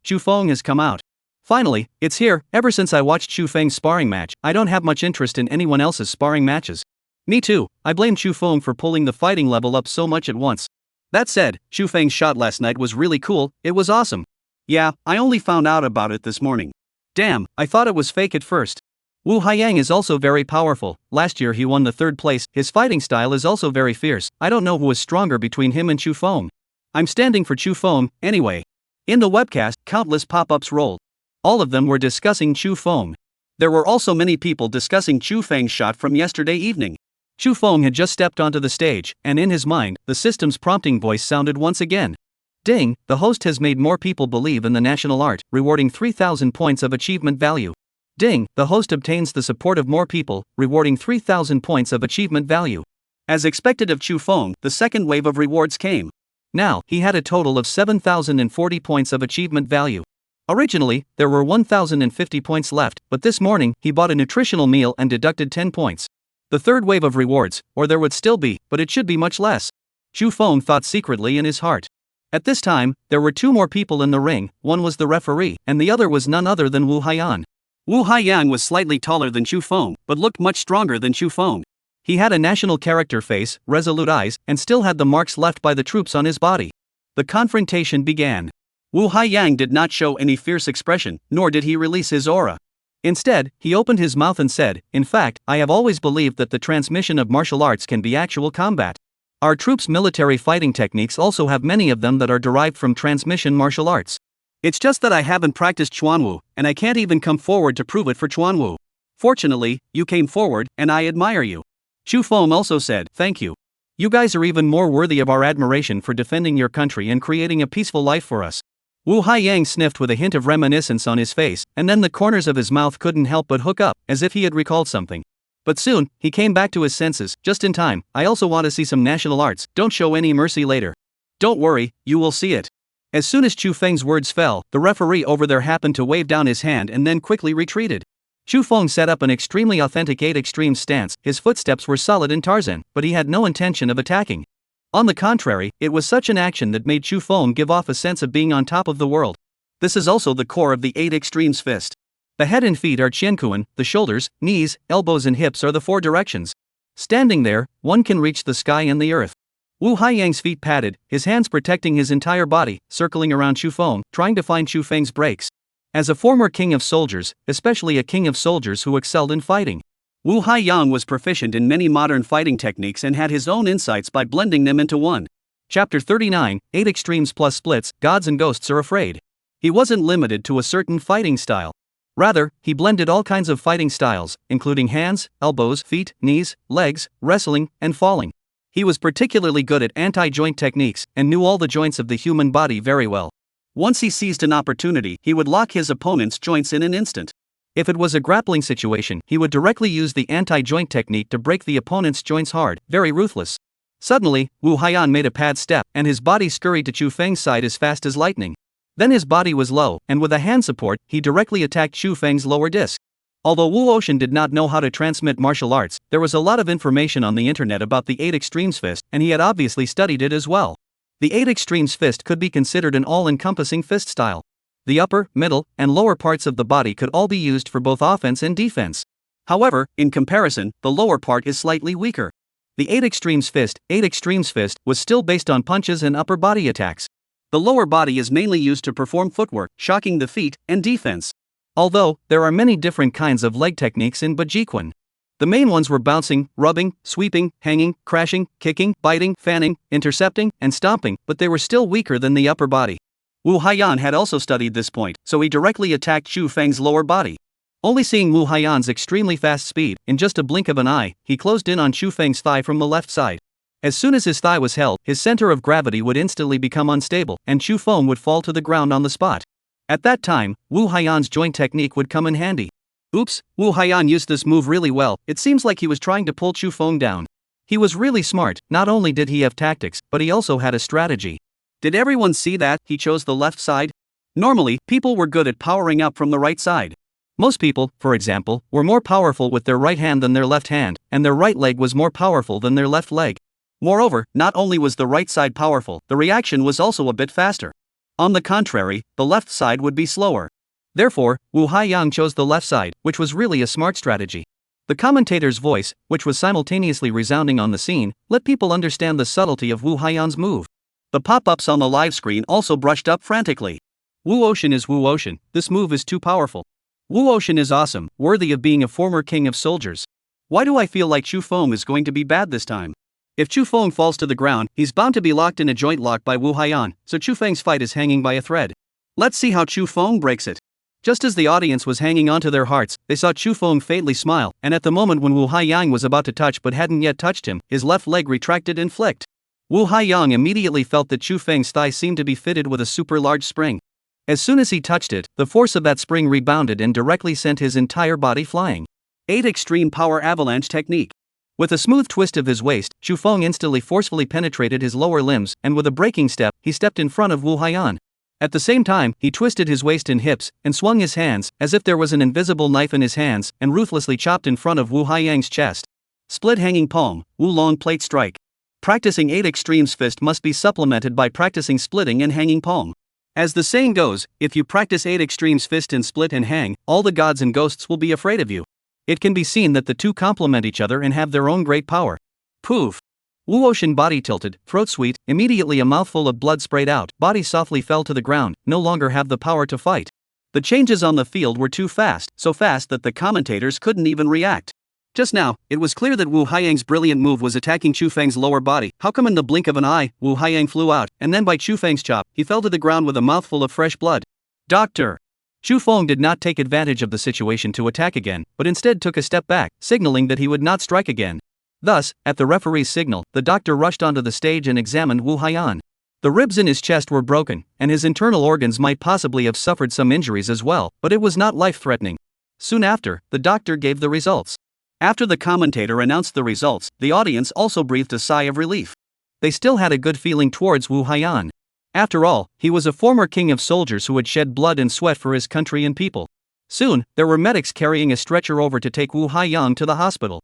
Chu Feng has come out. Finally, it's here. Ever since I watched Chu Feng's sparring match, I don't have much interest in anyone else's sparring matches. Me too, I blame Chu Feng for pulling the fighting level up so much at once. That said, Chu Feng's shot last night was really cool, it was awesome. Yeah, I only found out about it this morning. Damn, I thought it was fake at first. Wu Haiyang is also very powerful. Last year he won the 3rd place, his fighting style is also very fierce. I don't know who is stronger between him and Chu Feng. I'm standing for Chu Feng, anyway. In the webcast, countless pop-ups rolled. All of them were discussing Chu Feng. There were also many people discussing Chu Feng's shot from yesterday evening. Chu Feng had just stepped onto the stage, and in his mind, the system's prompting voice sounded once again. Ding, the host has made more people believe in the national art, rewarding 3,000 points of achievement value. Ding, the host obtains the support of more people, rewarding 3,000 points of achievement value. As expected of Chu Feng, the second wave of rewards came. Now, he had a total of 7,040 points of achievement value. Originally, there were 1,050 points left, but this morning, he bought a nutritional meal and deducted 10 points. The third wave of rewards, or there would still be, but it should be much less. Chu Feng thought secretly in his heart. At this time, there were two more people in the ring, one was the referee, and the other was none other than Wu Haiyan. Wu Haiyang was slightly taller than Chu Feng, but looked much stronger than Chu Feng. He had a national character face, resolute eyes, and still had the marks left by the troops on his body. The confrontation began. Wu Haiyang did not show any fierce expression, nor did he release his aura. Instead, he opened his mouth and said, "In fact, I have always believed that the transmission of martial arts can be actual combat. Our troops' military fighting techniques also have many of them that are derived from transmission martial arts. It's just that I haven't practiced Chuanwu, and I can't even come forward to prove it for Chuanwu. Fortunately, you came forward, and I admire you." Chu Feng also said, "Thank you. You guys are even more worthy of our admiration for defending your country and creating a peaceful life for us." Wu Haiyang sniffed with a hint of reminiscence on his face, and then the corners of his mouth couldn't help but hook up, as if he had recalled something. But soon, he came back to his senses, just in time. "I also want to see some national arts, don't show any mercy later." "Don't worry, you will see it." As soon as Chu Feng's words fell, the referee over there happened to wave down his hand and then quickly retreated. Chu Feng set up an extremely authentic 8 extreme stance, his footsteps were solid in Tarzan, but he had no intention of attacking. On the contrary, it was such an action that made Chu Feng give off a sense of being on top of the world. This is also the core of the 8 extremes fist. The head and feet are Qiankuan, the shoulders, knees, elbows and hips are the 4 directions. Standing there, one can reach the sky and the earth. Wu Haiyang's feet padded, his hands protecting his entire body, circling around Chu Feng, trying to find Chu Feng's breaks. As a former king of soldiers, especially a king of soldiers who excelled in fighting, Wu Haiyang was proficient in many modern fighting techniques and had his own insights by blending them into one. Chapter 39, 8 Extremes plus Splits, Gods and Ghosts Are Afraid. He wasn't limited to a certain fighting style. Rather, he blended all kinds of fighting styles, including hands, elbows, feet, knees, legs, wrestling, and falling. He was particularly good at anti-joint techniques, and knew all the joints of the human body very well. Once he seized an opportunity, he would lock his opponent's joints in an instant. If it was a grappling situation, he would directly use the anti-joint technique to break the opponent's joints hard, very ruthless. Suddenly, Wu Haiyan made a pad step, and his body scurried to Chu Feng's side as fast as lightning. Then his body was low, and with a hand support, he directly attacked Chu Feng's lower disc. Although Wu Ocean did not know how to transmit martial arts, there was a lot of information on the internet about the 8 Extremes Fist, and he had obviously studied it as well. The 8 Extremes Fist could be considered an all-encompassing fist style. The upper, middle, and lower parts of the body could all be used for both offense and defense. However, in comparison, the lower part is slightly weaker. The 8 Extremes Fist was still based on punches and upper body attacks. The lower body is mainly used to perform footwork, shocking the feet, and defense. Although, there are many different kinds of leg techniques in Bajiquan. The main ones were bouncing, rubbing, sweeping, hanging, crashing, kicking, biting, fanning, intercepting, and stomping, but they were still weaker than the upper body. Wu Haiyan had also studied this point, so he directly attacked Chu Feng's lower body. Only seeing Wu Haiyan's extremely fast speed, in just a blink of an eye, he closed in on Chu Feng's thigh from the left side. As soon as his thigh was held, his center of gravity would instantly become unstable, and Chu Feng would fall to the ground on the spot. At that time, Wu Haiyan's joint technique would come in handy. Oops, Wu Haiyan used this move really well. It seems like he was trying to pull Chu Feng down. He was really smart. Not only did he have tactics, but he also had a strategy. Did everyone see that he chose the left side? Normally, people were good at powering up from the right side. Most people, for example, were more powerful with their right hand than their left hand, and their right leg was more powerful than their left leg. Moreover, not only was the right side powerful, the reaction was also a bit faster. On the contrary, the left side would be slower. Therefore, Wu Haiyang chose the left side, which was really a smart strategy. The commentator's voice, which was simultaneously resounding on the scene, let people understand the subtlety of Wu Haiyan's move. The pop-ups on the live screen also brushed up frantically. Wu Ocean is Wu Ocean, this move is too powerful. Wu Ocean is awesome, worthy of being a former king of soldiers. Why do I feel like Chu Feng is going to be bad this time? If Chu Feng falls to the ground, he's bound to be locked in a joint lock by Wu Haiyan, so Chu Feng's fight is hanging by a thread. Let's see how Chu Feng breaks it. Just as the audience was hanging onto their hearts, they saw Chu Feng faintly smile, and at the moment when Wu Haiyang was about to touch but hadn't yet touched him, his left leg retracted and flicked. Wu Haiyang immediately felt that Chu Feng's thigh seemed to be fitted with a super large spring. As soon as he touched it, the force of that spring rebounded and directly sent his entire body flying. 8 Extreme Power Avalanche Technique. With a smooth twist of his waist, Xu Feng instantly forcefully penetrated his lower limbs, and with a breaking step, he stepped in front of Wu Haiyan. At the same time, he twisted his waist and hips, and swung his hands, as if there was an invisible knife in his hands, and ruthlessly chopped in front of Wu Haiyang's chest. Split Hanging Palm, Wu Long Plate Strike. Practicing 8 Extremes Fist must be supplemented by practicing splitting and hanging palm. As the saying goes, if you practice 8 Extremes Fist and split and hang, all the gods and ghosts will be afraid of you. It can be seen that the two complement each other and have their own great power. Poof! Wu Ocean body tilted, throat sweet, immediately a mouthful of blood sprayed out, body softly fell to the ground, no longer have the power to fight. The changes on the field were too fast, so fast that the commentators couldn't even react. Just now, it was clear that Wu Haiyang's brilliant move was attacking Chu Feng's lower body. How come in the blink of an eye, Wu Haiyang flew out, and then by Chu Feng's chop, he fell to the ground with a mouthful of fresh blood. Doctor! Xu Feng did not take advantage of the situation to attack again, but instead took a step back, signaling that he would not strike again. Thus, at the referee's signal, the doctor rushed onto the stage and examined Wu Haiyan. The ribs in his chest were broken, and his internal organs might possibly have suffered some injuries as well, but it was not life-threatening. Soon after, the doctor gave the results. After the commentator announced the results, the audience also breathed a sigh of relief. They still had a good feeling towards Wu Haiyan. After all, he was a former king of soldiers who had shed blood and sweat for his country and people. Soon, there were medics carrying a stretcher over to take Wu Haiyang to the hospital.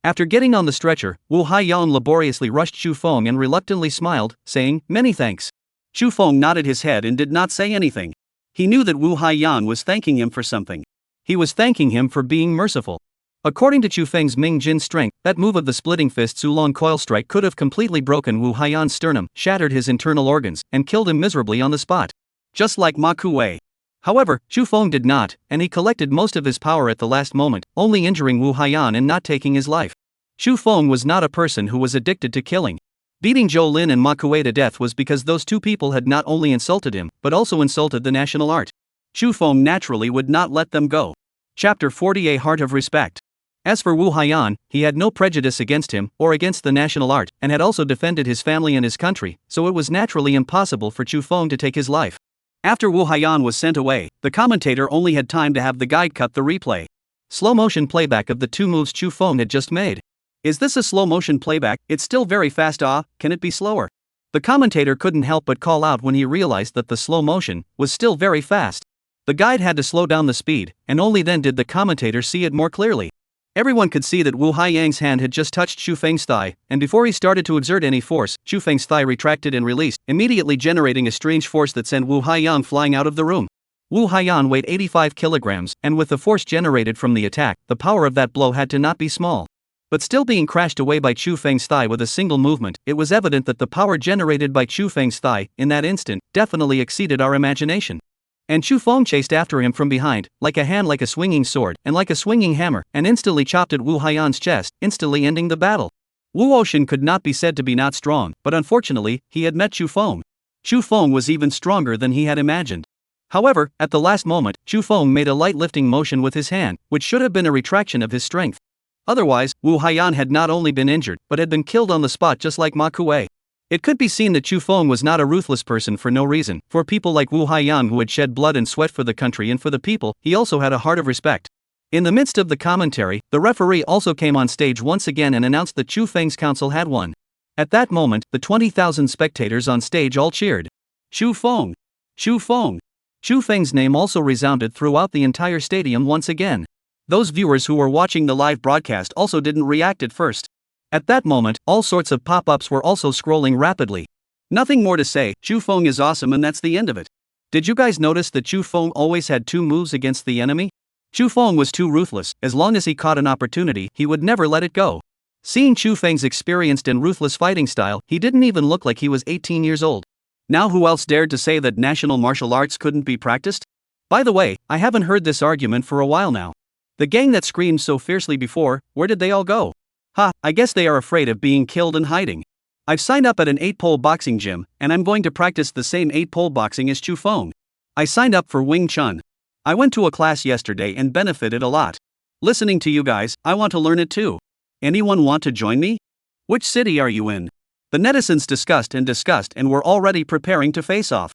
After getting on the stretcher, Wu Haiyang laboriously rushed Xu Feng and reluctantly smiled, saying, "Many thanks." Xu Feng nodded his head and did not say anything. He knew that Wu Haiyang was thanking him for something. He was thanking him for being merciful. According to Chu Feng's Ming Jin strength, that move of the splitting fist Long coil strike could have completely broken Wu Haiyan's sternum, shattered his internal organs, and killed him miserably on the spot. Just like Ma Kuei. However, Xu Feng did not, and he collected most of his power at the last moment, only injuring Wu Haiyan and not taking his life. Xu Feng was not a person who was addicted to killing. Beating Zhou Lin and Ma Kuei to death was because those two people had not only insulted him, but also insulted the national art. Xu Feng naturally would not let them go. Chapter 40: A Heart of Respect. As for Wu Haiyan, he had no prejudice against him, or against the national art, and had also defended his family and his country, so it was naturally impossible for Xu Feng to take his life. After Wu Haiyan was sent away, the commentator only had time to have the guide cut the replay. Slow-motion playback of the two moves Xu Feng had just made. Is this a slow-motion playback? It's still very fast. Can it be slower? The commentator couldn't help but call out when he realized that the slow motion was still very fast. The guide had to slow down the speed, and only then did the commentator see it more clearly. Everyone could see that Wu Haiyang's hand had just touched Xu Feng's thigh, and before he started to exert any force, Xu Feng's thigh retracted and released, immediately generating a strange force that sent Wu Haiyang flying out of the room. Wu Haiyan weighed 85 kilograms, and with the force generated from the attack, the power of that blow had to not be small. But still being crashed away by Xu Feng's thigh with a single movement, it was evident that the power generated by Xu Feng's thigh, in that instant, definitely exceeded our imagination. And Xu Feng chased after him from behind, like a hand like a swinging sword, and like a swinging hammer, and instantly chopped at Wu Haiyan's chest, instantly ending the battle. Wu Ocean could not be said to be not strong, but unfortunately, he had met Xu Feng. Xu Feng was even stronger than he had imagined. However, at the last moment, Xu Feng made a light lifting motion with his hand, which should have been a retraction of his strength. Otherwise, Wu Haiyan had not only been injured, but had been killed on the spot just like Ma Kuei. It could be seen that Xu Feng was not a ruthless person for no reason. For people like Wu Haiyan who had shed blood and sweat for the country and for the people, he also had a heart of respect. In the midst of the commentary, the referee also came on stage once again and announced that Xu Feng's counsel had won. At that moment, the 20,000 spectators on stage all cheered. Xu Feng! Xu Feng! Xu Feng's name also resounded throughout the entire stadium once again. Those viewers who were watching the live broadcast also didn't react at first. At that moment, all sorts of pop-ups were also scrolling rapidly. Nothing more to say, Xu Feng is awesome and that's the end of it. Did you guys notice that Xu Feng always had two moves against the enemy? Xu Feng was too ruthless. As long as he caught an opportunity, he would never let it go. Seeing Xu Feng's experienced and ruthless fighting style, he didn't even look like he was 18 years old. Now who else dared to say that national martial arts couldn't be practiced? By the way, I haven't heard this argument for a while now. The gang that screamed so fiercely before, where did they all go? I guess they are afraid of being killed and hiding. I've signed up at an 8-pole boxing gym, and I'm going to practice the same 8-pole boxing as Xu Feng. I signed up for Wing Chun. I went to a class yesterday and benefited a lot. Listening to you guys, I want to learn it too. Anyone want to join me? Which city are you in? The netizens discussed and were already preparing to face off.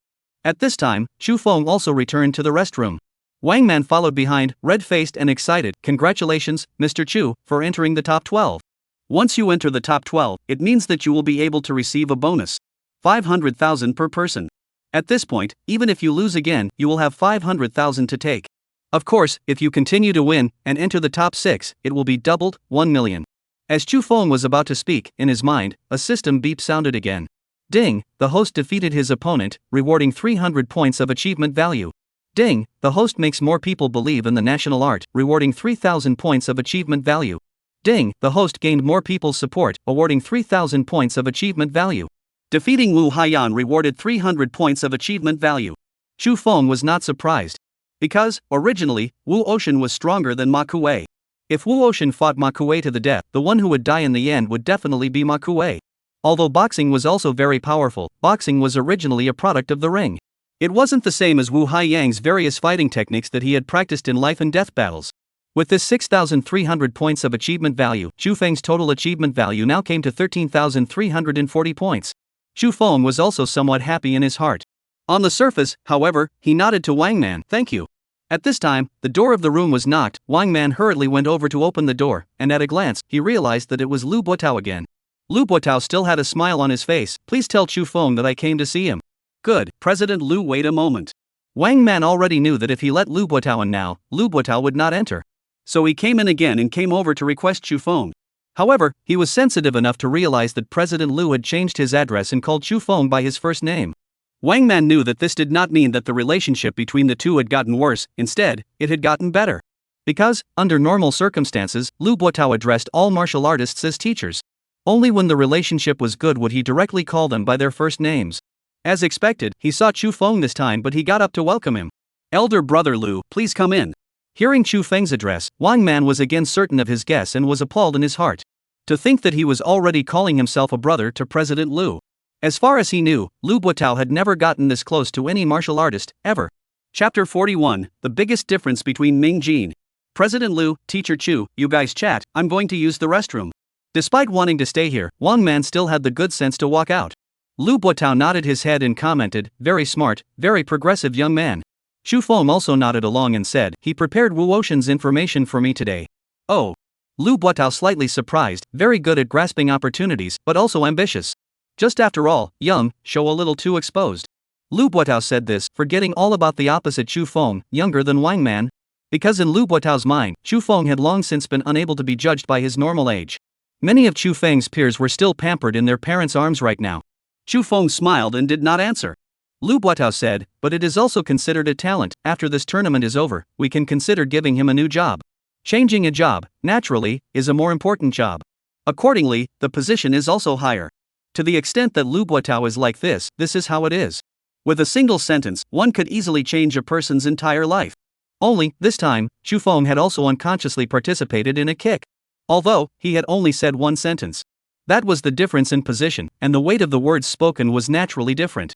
At this time, Chu Feng also returned to the restroom. Wang Man followed behind, red-faced and excited. Congratulations, Mr. Chu, for entering the top 12. Once you enter the top 12, it means that you will be able to receive a bonus. 500,000 per person. At this point, even if you lose again, you will have 500,000 to take. Of course, if you continue to win and enter the top 6, it will be doubled, 1 million. As Chu Feng was about to speak, in his mind, a system beep sounded again. Ding, the host defeated his opponent, rewarding 300 points of achievement value. Ding, the host makes more people believe in the national art, rewarding 3,000 points of achievement value. Ding, the host gained more people's support, awarding 3,000 points of achievement value. Defeating Wu Haiyan rewarded 300 points of achievement value. Chu Feng was not surprised. Because, originally, Wu Ocean was stronger than Ma Kuei. If Wu Ocean fought Ma Kuei to the death, the one who would die in the end would definitely be Ma Kuei. Although boxing was also very powerful, boxing was originally a product of the ring. It wasn't the same as Wu Haiyang's various fighting techniques that he had practiced in life and death battles. With this 6,300 points of achievement value, Chu Feng's total achievement value now came to 13,340 points. Chu Feng was also somewhat happy in his heart. On the surface, however, he nodded to Wang Man. Thank you. At this time, the door of the room was knocked. Wang Man hurriedly went over to open the door, and at a glance, he realized that it was Lu Buotao again. Lu Buotao still had a smile on his face. Please tell Chu Feng that I came to see him. Good, President Lu, wait a moment. Wang Man already knew that if he let Lu Buotao in now, Lu Buotao would not enter. So he came in again and came over to request Chu Feng. However, he was sensitive enough to realize that President Lu had changed his address and called Chu Feng by his first name. Wang Man knew that this did not mean that the relationship between the two had gotten worse, instead, it had gotten better. Because, under normal circumstances, Lu Buotao addressed all martial artists as teachers. Only when the relationship was good would he directly call them by their first names. As expected, he saw Chu Feng this time, but he got up to welcome him. Elder brother Lu, please come in. Hearing Chu Feng's address, Wang Man was again certain of his guess and was appalled in his heart. To think that he was already calling himself a brother to President Lu. As far as he knew, Lu Buotao had never gotten this close to any martial artist, ever. Chapter 41, The Biggest Difference Between Ming Jin. President Lu, Teacher Chu, you guys chat, I'm going to use the restroom. Despite wanting to stay here, Wang Man still had the good sense to walk out. Lu Buotao nodded his head and commented, very smart, very progressive young man. Chu Feng also nodded along and said, he prepared Wu Ocean's information for me today. Oh. Lu Buotao slightly surprised, very good at grasping opportunities, but also ambitious. Just after all, young, show a little too exposed. Lu Buotao said this, forgetting all about the opposite Chu Feng, younger than Wang Man. Because in Lu Buotao's mind, Chu Feng had long since been unable to be judged by his normal age. Many of Chu Feng's peers were still pampered in their parents' arms right now. Chu Feng smiled and did not answer. Lu Buotao said, but it is also considered a talent. After this tournament is over, we can consider giving him a new job. Changing a job, naturally, is a more important job. Accordingly, the position is also higher. To the extent that Lu Buotao is like this is how it is. With a single sentence, one could easily change a person's entire life. Only, this time, Chu Feng had also unconsciously participated in a kick. Although, he had only said one sentence. That was the difference in position, and the weight of the words spoken was naturally different.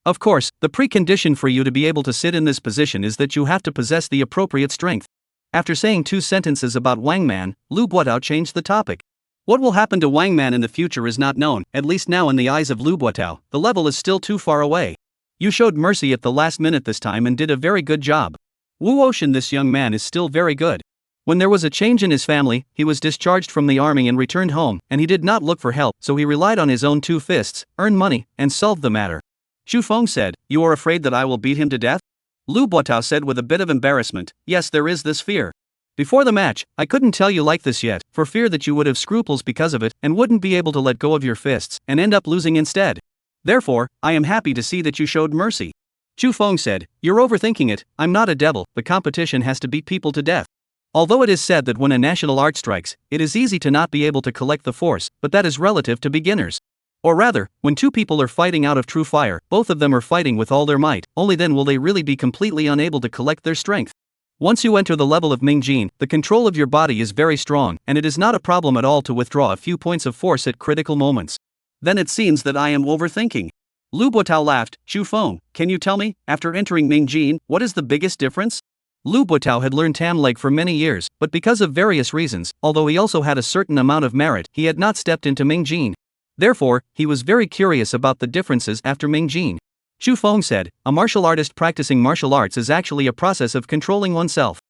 Of course, the precondition for you to be able to sit in this position is that you have to possess the appropriate strength. After saying 2 sentences about Wang Man, Lu Buotao changed the topic. What will happen to Wang Man in the future is not known, at least now in the eyes of Lu Buotao, the level is still too far away. You showed mercy at the last minute this time and did a very good job. Wu Ocean, this young man is still very good. When there was a change in his family, he was discharged from the army and returned home, and he did not look for help, so he relied on his own 2 fists, earned money, and solved the matter. Chu Feng said, you are afraid that I will beat him to death? Lu Buotao said with a bit of embarrassment, yes, there is this fear. Before the match, I couldn't tell you like this yet, for fear that you would have scruples because of it, and wouldn't be able to let go of your fists, and end up losing instead. Therefore, I am happy to see that you showed mercy. Chu Feng said, you're overthinking it, I'm not a devil, the competition has to beat people to death. Although it is said that when a national art strikes, it is easy to not be able to collect the force, but that is relative to beginners. Or rather, when 2 people are fighting out of true fire, both of them are fighting with all their might, only then will they really be completely unable to collect their strength. Once you enter the level of Ming Jin, the control of your body is very strong, and it is not a problem at all to withdraw a few points of force at critical moments. Then it seems that I am overthinking. Lu Buotao laughed, Chu Feng, can you tell me, after entering Ming Jin, what is the biggest difference? Lu Buotao had learned Tam Leg for many years, but because of various reasons, although he also had a certain amount of merit, he had not stepped into Ming Jin. Therefore, he was very curious about the differences after Ming Jin. Chu Feng said, a martial artist practicing martial arts is actually a process of controlling oneself.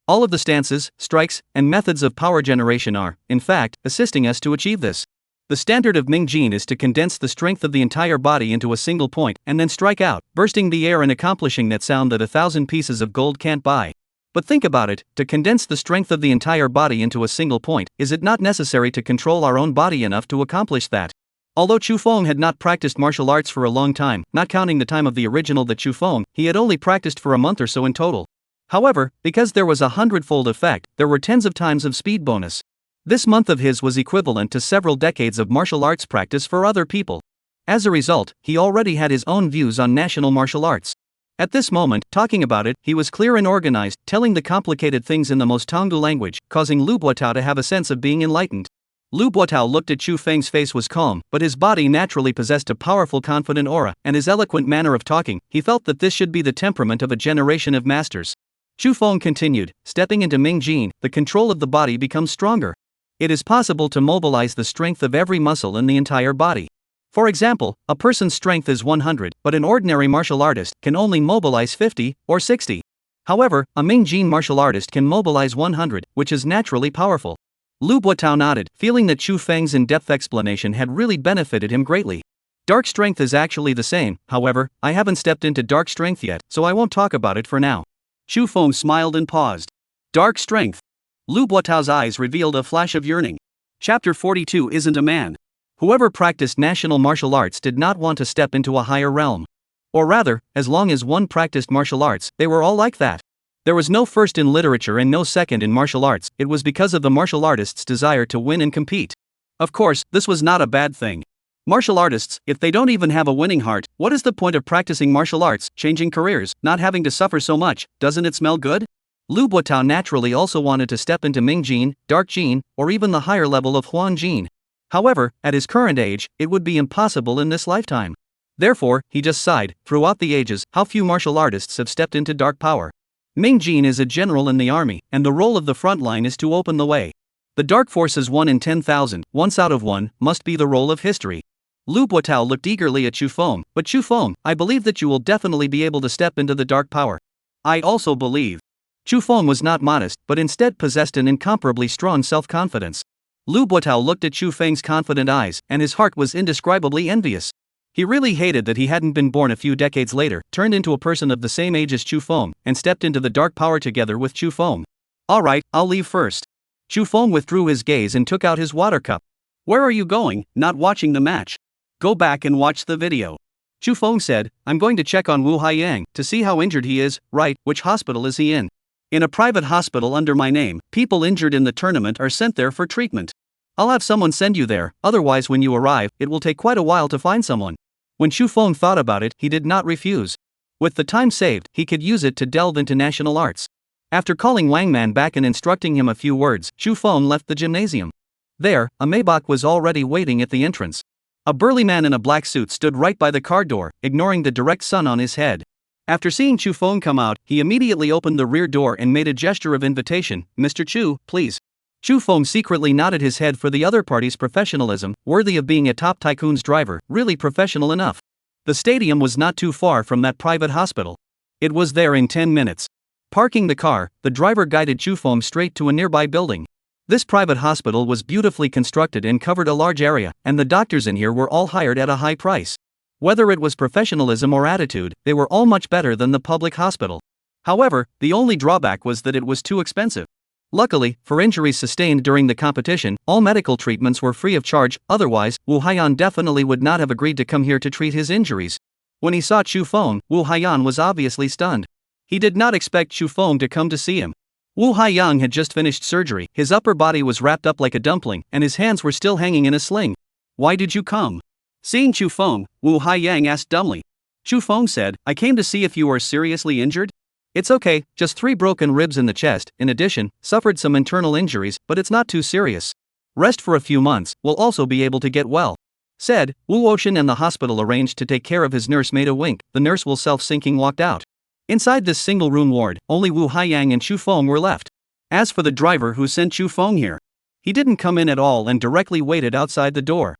All of the stances, strikes, and methods of power generation are, in fact, assisting us to achieve this. The standard of Ming Jin is to condense the strength of the entire body into a single point and then strike out, bursting the air and accomplishing that sound that 1,000 pieces of gold can't buy. But think about it, to condense the strength of the entire body into a single point, is it not necessary to control our own body enough to accomplish that? Although Chu Feng had not practiced martial arts for a long time, not counting the time of the original The Chu Feng, he had only practiced for a month or so in total. However, because there was a 100-fold effect, there were tens of times of speed bonus. This month of his was equivalent to several decades of martial arts practice for other people. As a result, he already had his own views on national martial arts. At this moment, talking about it, he was clear and organized, telling the complicated things in the most Tongdu language, causing Lu Buotao to have a sense of being enlightened. Lu Buotao looked at Chu Feng's face was calm, but his body naturally possessed a powerful confident aura, and his eloquent manner of talking, he felt that this should be the temperament of a generation of masters. Chu Feng continued, stepping into Ming Jin, the control of the body becomes stronger. It is possible to mobilize the strength of every muscle in the entire body. For example, a person's strength is 100, but an ordinary martial artist can only mobilize 50 or 60. However, a Ming Jin martial artist can mobilize 100, which is naturally powerful. Lu Buotao nodded, feeling that Chu Feng's in-depth explanation had really benefited him greatly. Dark strength is actually the same, however, I haven't stepped into dark strength yet, so I won't talk about it for now. Chu Feng smiled and paused. Dark strength. Lu Buotao's eyes revealed a flash of yearning. Chapter 42 isn't a man. Whoever practiced national martial arts did not want to step into a higher realm. Or rather, as long as one practiced martial arts, they were all like that. There was no first in literature and no second in martial arts, it was because of the martial artist's desire to win and compete. Of course, this was not a bad thing. Martial artists, if they don't even have a winning heart, what is the point of practicing martial arts, changing careers, not having to suffer so much, doesn't it smell good? Lu Buotao naturally also wanted to step into Ming Jin, Dark Jin, or even the higher level of Huan Jin. However, at his current age, it would be impossible in this lifetime. Therefore, he just sighed, throughout the ages, how few martial artists have stepped into dark power. Ming Jin is a general in the army, and the role of the front line is to open the way. The dark force is 1 in 10,000, once out of 1, must be the role of history. Lu Buotao looked eagerly at Chu Feng, but Chu Feng, I believe that you will definitely be able to step into the dark power. I also believe. Chu Feng was not modest, but instead possessed an incomparably strong self-confidence. Lu Buotao looked at Chu Feng's confident eyes, and his heart was indescribably envious. He really hated that he hadn't been born a few decades later, turned into a person of the same age as Chu Feng, and stepped into the dark power together with Chu Feng. Alright, I'll leave first. Chu Feng withdrew his gaze and took out his water cup. Where are you going? Not watching the match. Go back and watch the video. Chu Feng said, I'm going to check on Wu Haiyang, to see how injured he is, right, which hospital is he in? In a private hospital under my name, people injured in the tournament are sent there for treatment. I'll have someone send you there, otherwise when you arrive, it will take quite a while to find someone. When Chu Feng thought about it, he did not refuse. With the time saved, he could use it to delve into national arts. After calling Wang Man back and instructing him a few words, Chu Feng left the gymnasium. There, a Maybach was already waiting at the entrance. A burly man in a black suit stood right by the car door, ignoring the direct sun on his head. After seeing Chu Feng come out, he immediately opened the rear door and made a gesture of invitation. Mr. Chu, please. Chu Feng secretly nodded his head for the other party's professionalism, worthy of being a top tycoon's driver, really professional enough. The stadium was not too far from that private hospital. It was there in 10 minutes. Parking the car, the driver guided Chu Feng straight to a nearby building. This private hospital was beautifully constructed and covered a large area, and the doctors in here were all hired at a high price. Whether it was professionalism or attitude, they were all much better than the public hospital. However, the only drawback was that it was too expensive. Luckily, for injuries sustained during the competition, all medical treatments were free of charge, otherwise, Wu Haiyan definitely would not have agreed to come here to treat his injuries. When he saw Chu Feng, Wu Haiyan was obviously stunned. He did not expect Chu Feng to come to see him. Wu Haiyang had just finished surgery, his upper body was wrapped up like a dumpling, and his hands were still hanging in a sling. Why did you come? Seeing Chu Feng, Wu Haiyang asked dumbly. Chu Feng said, I came to see if you are seriously injured. It's okay, just 3 broken ribs in the chest, in addition, suffered some internal injuries, but it's not too serious. Rest for a few months, we'll also be able to get well. Said, Wu Ocean and the hospital arranged to take care of his nurse made a wink, the nurse Wu self-sinking walked out. Inside this single-room ward, only Wu Haiyang and Chu Feng were left. As for the driver who sent Chu Feng here, he didn't come in at all and directly waited outside the door.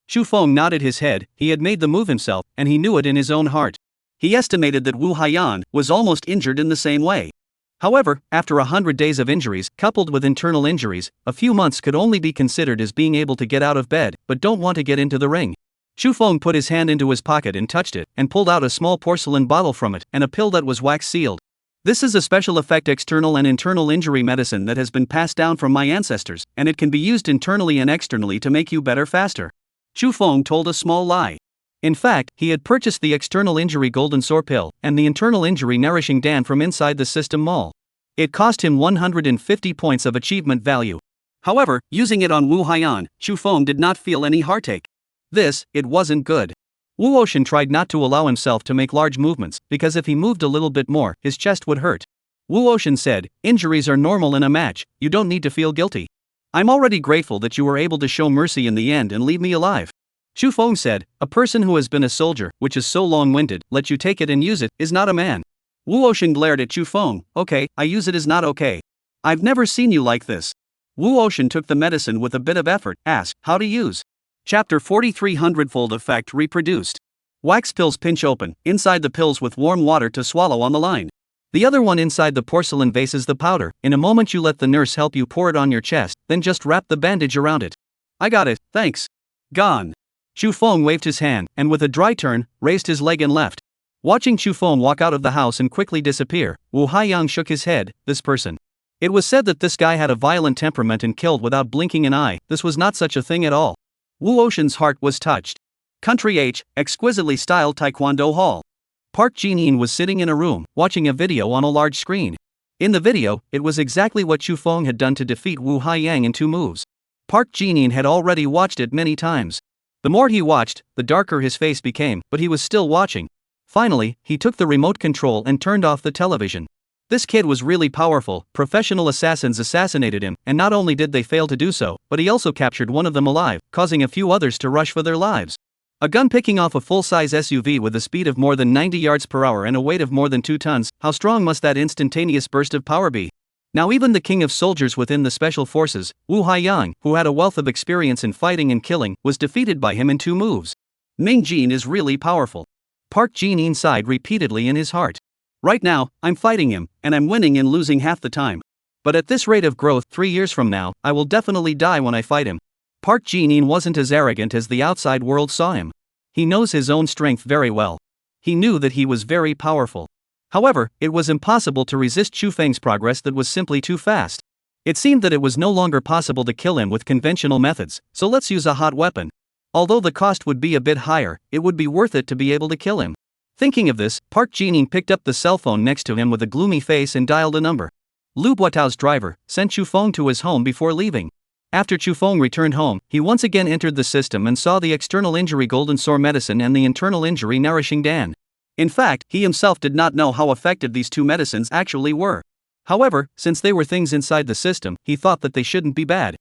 Xu Feng nodded his head. He had made the move himself, and he knew it in his own heart. He estimated that Wu Haiyan was almost injured in the same way. However, after 100 days of injuries, coupled with internal injuries, a few months could only be considered as being able to get out of bed, but don't want to get into the ring. Xu Feng put his hand into his pocket and touched it, and pulled out a small porcelain bottle from it, and a pill that was wax sealed. This is a special effect external and internal injury medicine that has been passed down from my ancestors, and it can be used internally and externally to make you better faster. Xu Feng told a small lie. In fact, he had purchased the external injury golden sore pill and the internal injury nourishing dan from inside the system mall. It cost him 150 points of achievement value. However, using it on Wu Haiyan, Xu Feng did not feel any heartache. It wasn't good. Wu Ocean tried not to allow himself to make large movements, because if he moved a little bit more, his chest would hurt. Wu Ocean said, "Injuries are normal in a match, you don't need to feel guilty. I'm already grateful that you were able to show mercy in the end and leave me alive." Xu Feng said, "A person who has been a soldier, which is so long-winded, let you take it and use it, is not a man." Wu Ocean glared at Xu Feng. "Okay, I use it is not okay. I've never seen you like this." Wu Ocean took the medicine with a bit of effort, asked, "How to use?" Chapter 43 Hundredfold Effect Reproduced. Wax pills pinch open, inside the pills with warm water to swallow on the line. The other one inside the porcelain vase is the powder. In a moment you let the nurse help you pour it on your chest, then just wrap the bandage around it. "I got it, thanks." "Gone." Xu Feng waved his hand, and with a dry turn, raised his leg and left. Watching Xu Feng walk out of the house and quickly disappear, Wu Haiyang shook his head. This person. It was said that this guy had a violent temperament and killed without blinking an eye. This was not such a thing at all. Wu Ocean's heart was touched. Country H, exquisitely styled Taekwondo Hall. Park Jin-in was sitting in a room, watching a video on a large screen. In the video, it was exactly what Xu Feng had done to defeat Wu Haiyang in 2 moves. Park Jin-in had already watched it many times. The more he watched, the darker his face became, but he was still watching. Finally, he took the remote control and turned off the television. This kid was really powerful. Professional assassins assassinated him, and not only did they fail to do so, but he also captured one of them alive, causing a few others to rush for their lives. A gun picking off a full-size SUV with a speed of more than 90 yards per hour and a weight of more than 2 tons, how strong must that instantaneous burst of power be? Now even the king of soldiers within the special forces, Wu Haiyang, who had a wealth of experience in fighting and killing, was defeated by him in 2 moves. Ming Jin is really powerful. Park Jin-in sighed repeatedly in his heart. Right now, I'm fighting him, and I'm winning and losing half the time. But at this rate of growth, 3 years from now, I will definitely die when I fight him. Park Jin-in wasn't as arrogant as the outside world saw him. He knows his own strength very well. He knew that he was very powerful. However, it was impossible to resist Xu Feng's progress that was simply too fast. It seemed that it was no longer possible to kill him with conventional methods, so let's use a hot weapon. Although the cost would be a bit higher, it would be worth it to be able to kill him. Thinking of this, Park Jin-in picked up the cell phone next to him with a gloomy face and dialed a number. Lu Buotao's driver sent Xu Feng to his home before leaving. After Xu Feng returned home, he once again entered the system and saw the external injury golden sore medicine and the internal injury nourishing dan. In fact, he himself did not know how effective these 2 medicines actually were. However, since they were things inside the system, he thought that they shouldn't be bad.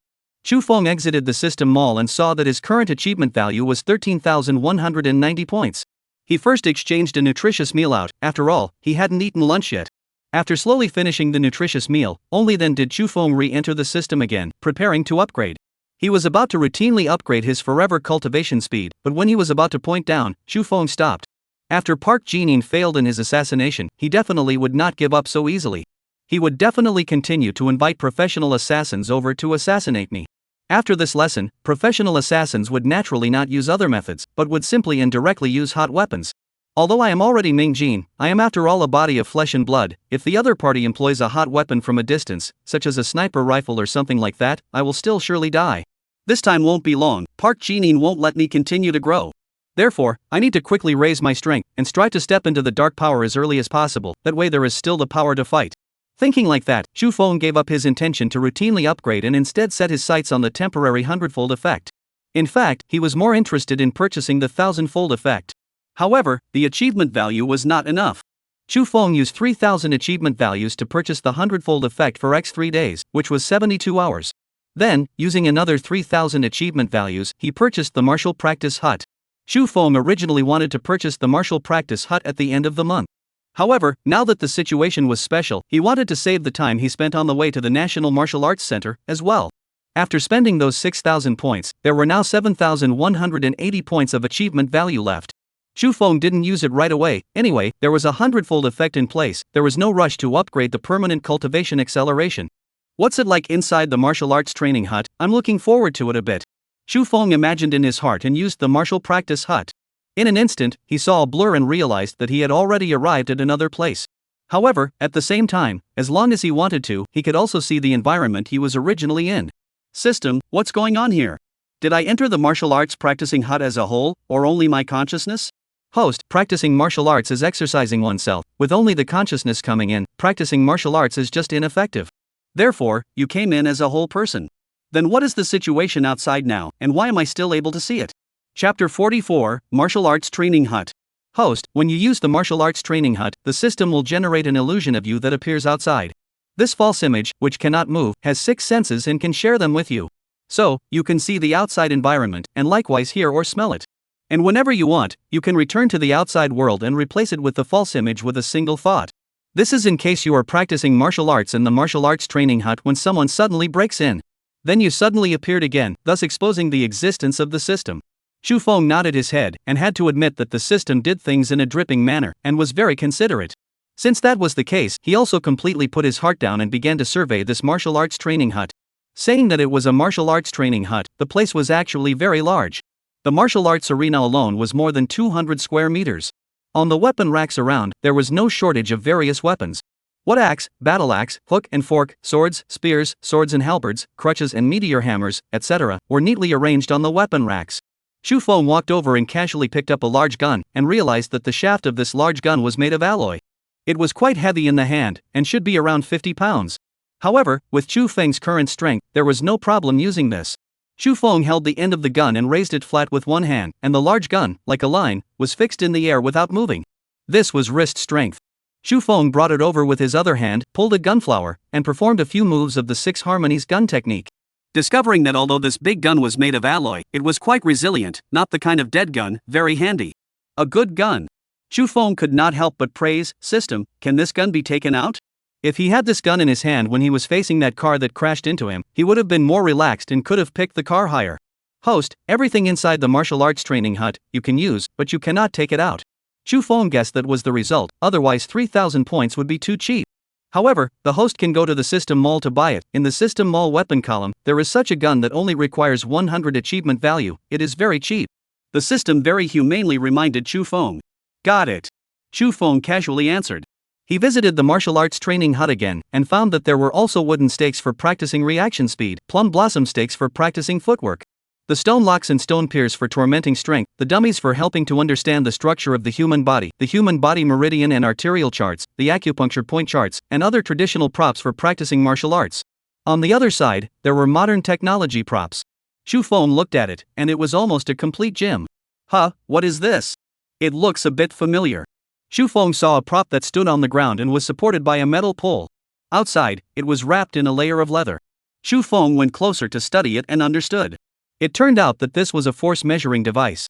Xu Feng exited the system mall and saw that his current achievement value was 13,190 points. He first exchanged a nutritious meal out. After all, he hadn't eaten lunch yet. After slowly finishing the nutritious meal, only then did Xu Feng re-enter the system again, preparing to upgrade. He was about to routinely upgrade his forever cultivation speed, but when he was about to point down, Xu Feng stopped. After Park Jin-in failed in his assassination, he definitely would not give up so easily. He would definitely continue to invite professional assassins over to assassinate me. After this lesson, professional assassins would naturally not use other methods, but would simply and directly use hot weapons. Although I am already Ming Jin, I am after all a body of flesh and blood. If the other party employs a hot weapon from a distance, such as a sniper rifle or something like that, I will still surely die. This time won't be long. Park Jin-in won't let me continue to grow. Therefore, I need to quickly raise my strength and strive to step into the dark power as early as possible, that way there is still the power to fight. Thinking like that, Xu Feng gave up his intention to routinely upgrade and instead set his sights on the temporary 100-fold effect. In fact, he was more interested in purchasing the 1,000-fold effect. However, the achievement value was not enough. Xu Feng used 3,000 achievement values to purchase the 100-fold effect for x 3 days, which was 72 hours. Then, using another 3,000 achievement values, he purchased the martial practice hut. Xu Feng originally wanted to purchase the martial practice hut at the end of the month. However, now that the situation was special, he wanted to save the time he spent on the way to the National Martial Arts Center, as well. After spending those 6,000 points, there were now 7,180 points of achievement value left. Xu Feng didn't use it right away, anyway, there was a 100-fold effect in place, there was no rush to upgrade the permanent cultivation acceleration. What's it like inside the martial arts training hut? I'm looking forward to it a bit. Xu Feng imagined in his heart and used the martial practice hut. In an instant, he saw a blur and realized that he had already arrived at another place. However, at the same time, as long as he wanted to, he could also see the environment he was originally in. System, what's going on here? Did I enter the martial arts practicing hut as a whole, or only my consciousness? Host, practicing martial arts is exercising oneself. With only the consciousness coming in, practicing martial arts is just ineffective. Therefore, you came in as a whole person. Then what is the situation outside now, and why am I still able to see it? Chapter 44, Martial Arts Training Hut. Host, when you use the martial arts training hut, the system will generate an illusion of you that appears outside. This false image, which cannot move, has 6 senses and can share them with you. So, you can see the outside environment, and likewise hear or smell it. And whenever you want, you can return to the outside world and replace it with the false image with a single thought. This is in case you are practicing martial arts in the martial arts training hut when someone suddenly breaks in. Then you suddenly appeared again, thus exposing the existence of the system. Xu Feng nodded his head and had to admit that the system did things in a dripping manner and was very considerate. Since that was the case, he also completely put his heart down and began to survey this martial arts training hut. Saying that it was a martial arts training hut, the place was actually very large. The martial arts arena alone was more than 200 square meters. On the weapon racks around, there was no shortage of various weapons. What axe, battle axe, hook and fork, swords, spears, swords and halberds, crutches and meteor hammers, etc., were neatly arranged on the weapon racks. Xu Feng walked over and casually picked up a large gun, and realized that the shaft of this large gun was made of alloy. It was quite heavy in the hand, and should be around 50 pounds. However, with Xu Feng's current strength, there was no problem using this. Xu Feng held the end of the gun and raised it flat with one hand, and the large gun, like a line, was fixed in the air without moving. This was wrist strength. Xu Feng brought it over with his other hand, pulled a gunflower, and performed a few moves of the 6 harmonies gun technique. Discovering that although this big gun was made of alloy, it was quite resilient, not the kind of dead gun, very handy. A good gun. Xu Feng could not help but praise, system, can this gun be taken out? If he had this gun in his hand when he was facing that car that crashed into him, he would have been more relaxed and could have picked the car higher. Host, everything inside the martial arts training hut, you can use, but you cannot take it out. Xu Feng guessed that was the result, otherwise 3,000 points would be too cheap. However, the host can go to the system mall to buy it. In the system mall weapon column, there is such a gun that only requires 100 achievement value, it is very cheap. The system very humanely reminded Xu Feng. Got it. Xu Feng casually answered. He visited the martial arts training hut again, and found that there were also wooden stakes for practicing reaction speed, plum blossom stakes for practicing footwork, the stone locks and stone piers for tormenting strength, the dummies for helping to understand the structure of the human body meridian and arterial charts, the acupuncture point charts, and other traditional props for practicing martial arts. On the other side, there were modern technology props. Xu Feng looked at it, and it was almost a complete gym. Huh, what is this? It looks a bit familiar. Xu Feng saw a prop that stood on the ground and was supported by a metal pole. Outside, it was wrapped in a layer of leather. Xu Feng went closer to study it and understood. It turned out that this was a force measuring device.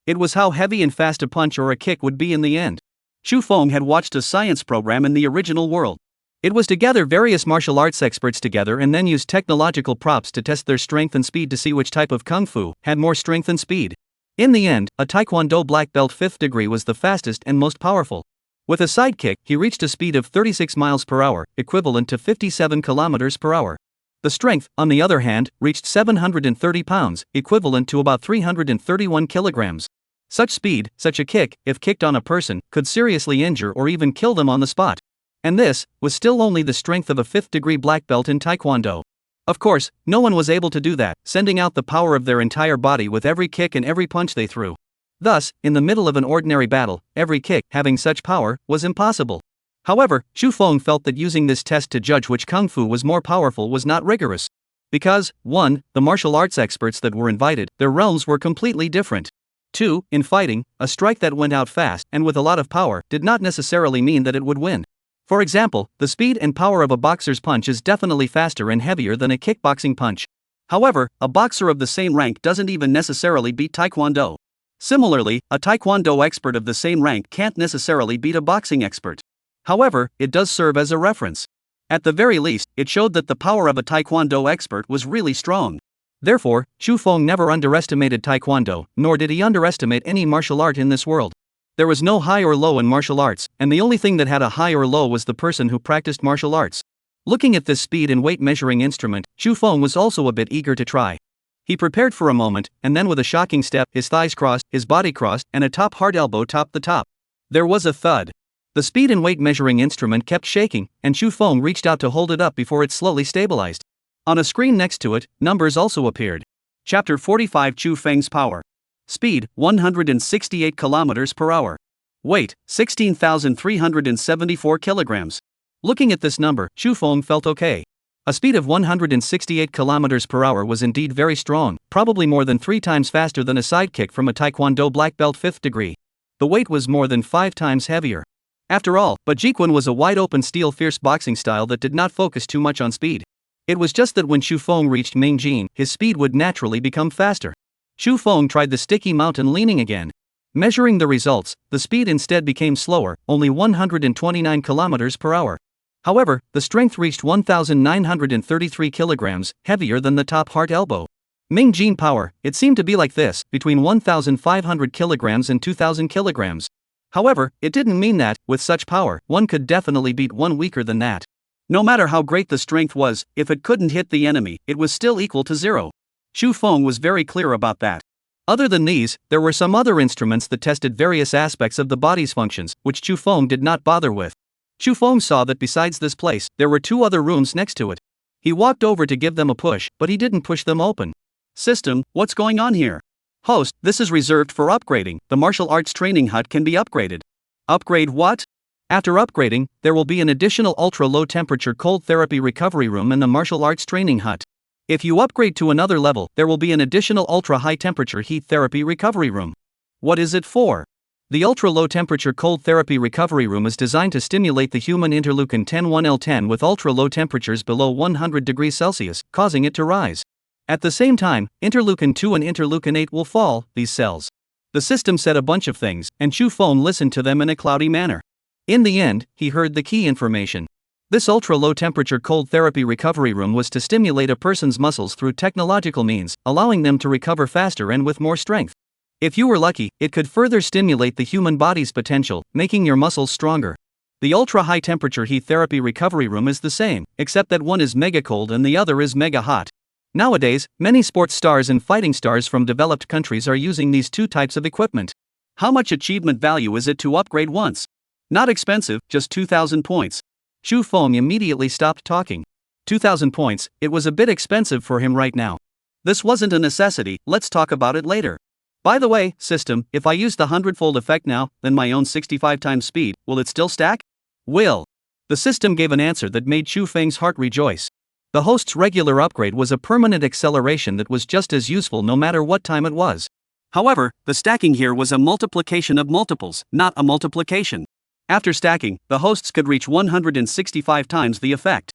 It was how heavy and fast a punch or a kick would be in the end. Xu Feng had watched a science program in the original world. It was to gather various martial arts experts together and then use technological props to test their strength and speed to see which type of kung fu had more strength and speed. In the end, a Taekwondo black belt 5th degree was the fastest and most powerful. With a sidekick, he reached a speed of 36 miles per hour, equivalent to 57 kilometers per hour. The strength, on the other hand, reached 730 pounds, equivalent to about 331 kilograms. Such speed, such a kick, if kicked on a person, could seriously injure or even kill them on the spot. And this was still only the strength of a 5th degree black belt in Taekwondo. Of course, no one was able to do that, sending out the power of their entire body with every kick and every punch they threw. Thus, in the middle of an ordinary battle, every kick, having such power, was impossible. However, Xu Feng felt that using this test to judge which kung fu was more powerful was not rigorous. Because, 1. The martial arts experts that were invited, their realms were completely different. 2. In fighting, a strike that went out fast and with a lot of power did not necessarily mean that it would win. For example, the speed and power of a boxer's punch is definitely faster and heavier than a kickboxing punch. However, a boxer of the same rank doesn't even necessarily beat Taekwondo. Similarly, a Taekwondo expert of the same rank can't necessarily beat a boxing expert. However, it does serve as a reference. At the very least, it showed that the power of a taekwondo expert was really strong. Therefore, Xu Feng never underestimated taekwondo, nor did he underestimate any martial art in this world. There was no high or low in martial arts, and the only thing that had a high or low was the person who practiced martial arts. Looking at this speed and weight measuring instrument, Xu Feng was also a bit eager to try. He prepared for a moment, and then with a shocking step, his thighs crossed, his body crossed, and a top hard elbow topped the top. There was a thud. The speed and weight measuring instrument kept shaking, and Xu Feng reached out to hold it up before it slowly stabilized. On a screen next to it, numbers also appeared. Chapter 45 Xu Feng's Power. Speed, 168 kilometers per hour. Weight, 16,374 kilograms. Looking at this number, Xu Feng felt okay. A speed of 168 kilometers per hour was indeed very strong, probably more than 3 times faster than a sidekick from a Taekwondo black belt 5th degree. The weight was more than 5 times heavier. After all, Bajikwan was a wide-open steel fierce boxing style that did not focus too much on speed. It was just that when Xu Feng reached Mingjin, his speed would naturally become faster. Xu Feng tried the sticky mountain leaning again. Measuring the results, the speed instead became slower, only 129 kilometers per hour. However, the strength reached 1,933 kilograms, heavier than the top heart elbow. Mingjin power, it seemed to be like this, between 1,500 kilograms and 2,000 kilograms. However, it didn't mean that, with such power, one could definitely beat one weaker than that. No matter how great the strength was, if it couldn't hit the enemy, it was still equal to 0. Xu Feng was very clear about that. Other than these, there were some other instruments that tested various aspects of the body's functions, which Xu Feng did not bother with. Xu Feng saw that besides this place, there were 2 other rooms next to it. He walked over to give them a push, but he didn't push them open. System, what's going on here? Host, this is reserved for upgrading. The martial arts training hut can be upgraded. Upgrade what? After upgrading, there will be an additional ultra-low temperature cold therapy recovery room in the martial arts training hut. If you upgrade to another level, there will be an additional ultra-high temperature heat therapy recovery room. What is it for? The ultra-low temperature cold therapy recovery room is designed to stimulate the human interleukin 10-1L10 with ultra-low temperatures below 100 degrees Celsius, causing it to rise. At the same time, interleukin 2 and interleukin 8 will fall, these cells. The system said a bunch of things, and Xu Feng listened to them in a cloudy manner. In the end, he heard the key information. This ultra-low temperature cold therapy recovery room was to stimulate a person's muscles through technological means, allowing them to recover faster and with more strength. If you were lucky, it could further stimulate the human body's potential, making your muscles stronger. The ultra-high temperature heat therapy recovery room is the same, except that one is mega cold and the other is mega hot. Nowadays, many sports stars and fighting stars from developed countries are using these 2 types of equipment. How much achievement value is it to upgrade once? Not expensive, just 2,000 points. Xu Feng immediately stopped talking. 2,000 points, it was a bit expensive for him right now. This wasn't a necessity, let's talk about it later. By the way, system, if I use the 100-fold effect now, then my own 65 times speed, will it still stack? Will. The system gave an answer that made Xu Feng's heart rejoice. The host's regular upgrade was a permanent acceleration that was just as useful no matter what time it was. However, the stacking here was a multiplication of multiples, not a multiplication. After stacking, the hosts could reach 165 times the effect.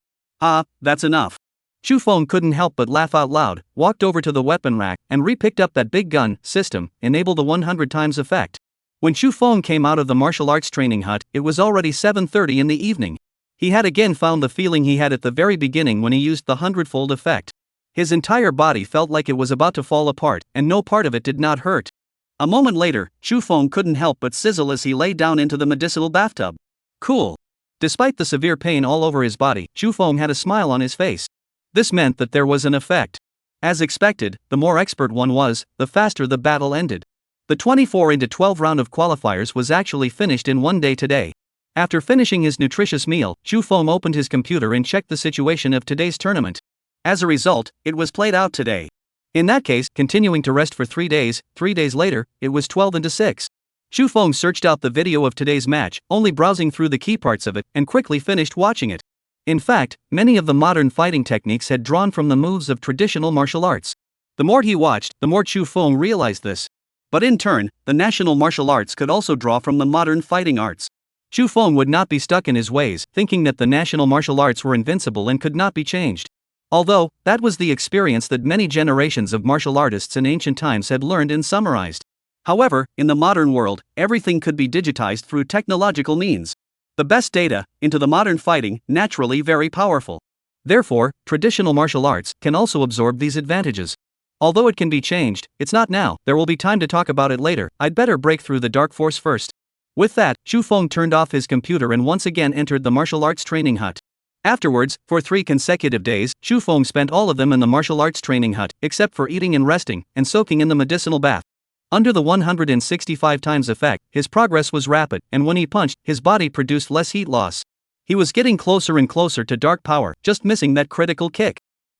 That's enough. Xu Feng couldn't help but laugh out loud, walked over to the weapon rack, and re-picked up that big gun. System, enable the 100 times effect. When Xu Feng came out of the martial arts training hut, it was already 7:30 in the evening. He had again found the feeling he had at the very beginning when he used the 100-fold effect. His entire body felt like it was about to fall apart, and no part of it did not hurt. A moment later, Xu Feng couldn't help but sizzle as he lay down into the medicinal bathtub. Cool. Despite the severe pain all over his body, Xu Feng had a smile on his face. This meant that there was an effect. As expected, the more expert one was, the faster the battle ended. The 24-into-12 round of qualifiers was actually finished in one day today. After finishing his nutritious meal, Xu Feng opened his computer and checked the situation of today's tournament. As a result, it was played out today. In that case, continuing to rest for 3 days, 3 days later, it was 12-6. Xu Feng searched out the video of today's match, only browsing through the key parts of it, and quickly finished watching it. In fact, many of the modern fighting techniques had drawn from the moves of traditional martial arts. The more he watched, the more Xu Feng realized this. But in turn, the national martial arts could also draw from the modern fighting arts. Xu Feng would not be stuck in his ways, thinking that the national martial arts were invincible and could not be changed. Although, that was the experience that many generations of martial artists in ancient times had learned and summarized. However, in the modern world, everything could be digitized through technological means. the best data, into the modern fighting, naturally very powerful. Therefore, traditional martial arts can also absorb these advantages. Although it can be changed, it's not now, there will be time to talk about it later, I'd better break through the dark force first. With that, Chu Feng turned off his computer and once again entered the martial arts training hut. Afterwards, for 3 consecutive days, Chu Feng spent all of them in the martial arts training hut, except for eating and resting, and soaking in the medicinal bath. Under the 165 times effect, his progress was rapid, and when he punched, his body produced less heat loss. He was getting closer and closer to dark power, just missing that critical kick.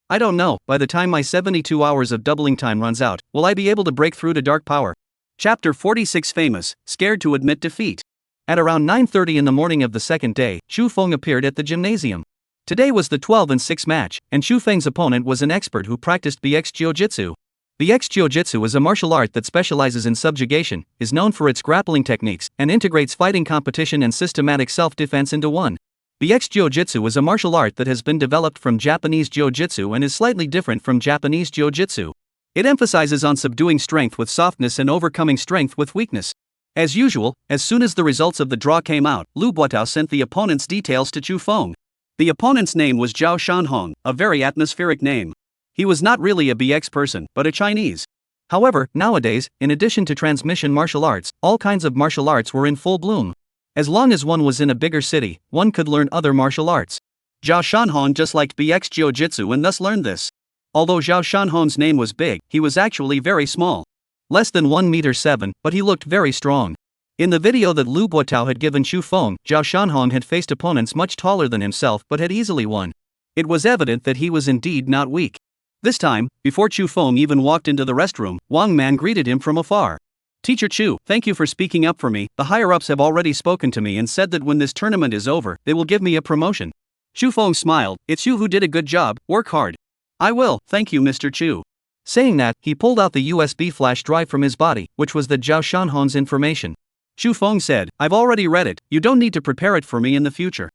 I don't know, by the time my 72 hours of doubling time runs out, will I be able to break through to dark power? Chapter 46 Famous, Scared to Admit Defeat. At around 9:30 in the morning of the second day, Chu Feng appeared at the gymnasium. Today was the 12-6 match, and Chu Feng's opponent was an expert who practiced BX Jiu-Jitsu. BX Jiu-Jitsu is a martial art that specializes in subjugation, is known for its grappling techniques, and integrates fighting competition and systematic self-defense into one. BX Jiu-Jitsu is a martial art that has been developed from Japanese Jiu-Jitsu and is slightly different from Japanese Jiu-Jitsu. It emphasizes on subduing strength with softness and overcoming strength with weakness. As usual, as soon as the results of the draw came out, Lu Buotao sent the opponent's details to Chu Feng. The opponent's name was Zhao Shanhong, a very atmospheric name. He was not really a BX person, but a Chinese. However, nowadays, in addition to transmission martial arts, all kinds of martial arts were in full bloom. As long as one was in a bigger city, one could learn other martial arts. Zhao Shanhong just liked BX Jiu-Jitsu and thus learned this. Although Zhao Shanhong's name was big, he was actually very small. Less than 1.7 meters, but he looked very strong. In the video that Lu Buotao had given Chu Feng, Zhao Shanhong had faced opponents much taller than himself but had easily won. It was evident that he was indeed not weak. This time, before Chu Feng even walked into the restroom, Wang Man greeted him from afar. Teacher Chu, thank you for speaking up for me. The higher-ups have already spoken to me and said that when this tournament is over, they will give me a promotion. Chu Feng smiled. It's you who did a good job, work hard. I will, thank you Mr. Chu. Saying that, he pulled out the USB flash drive from his body, which was the Zhao Shanhong's information. Chu Feng said, I've already read it, you don't need to prepare it for me in the future.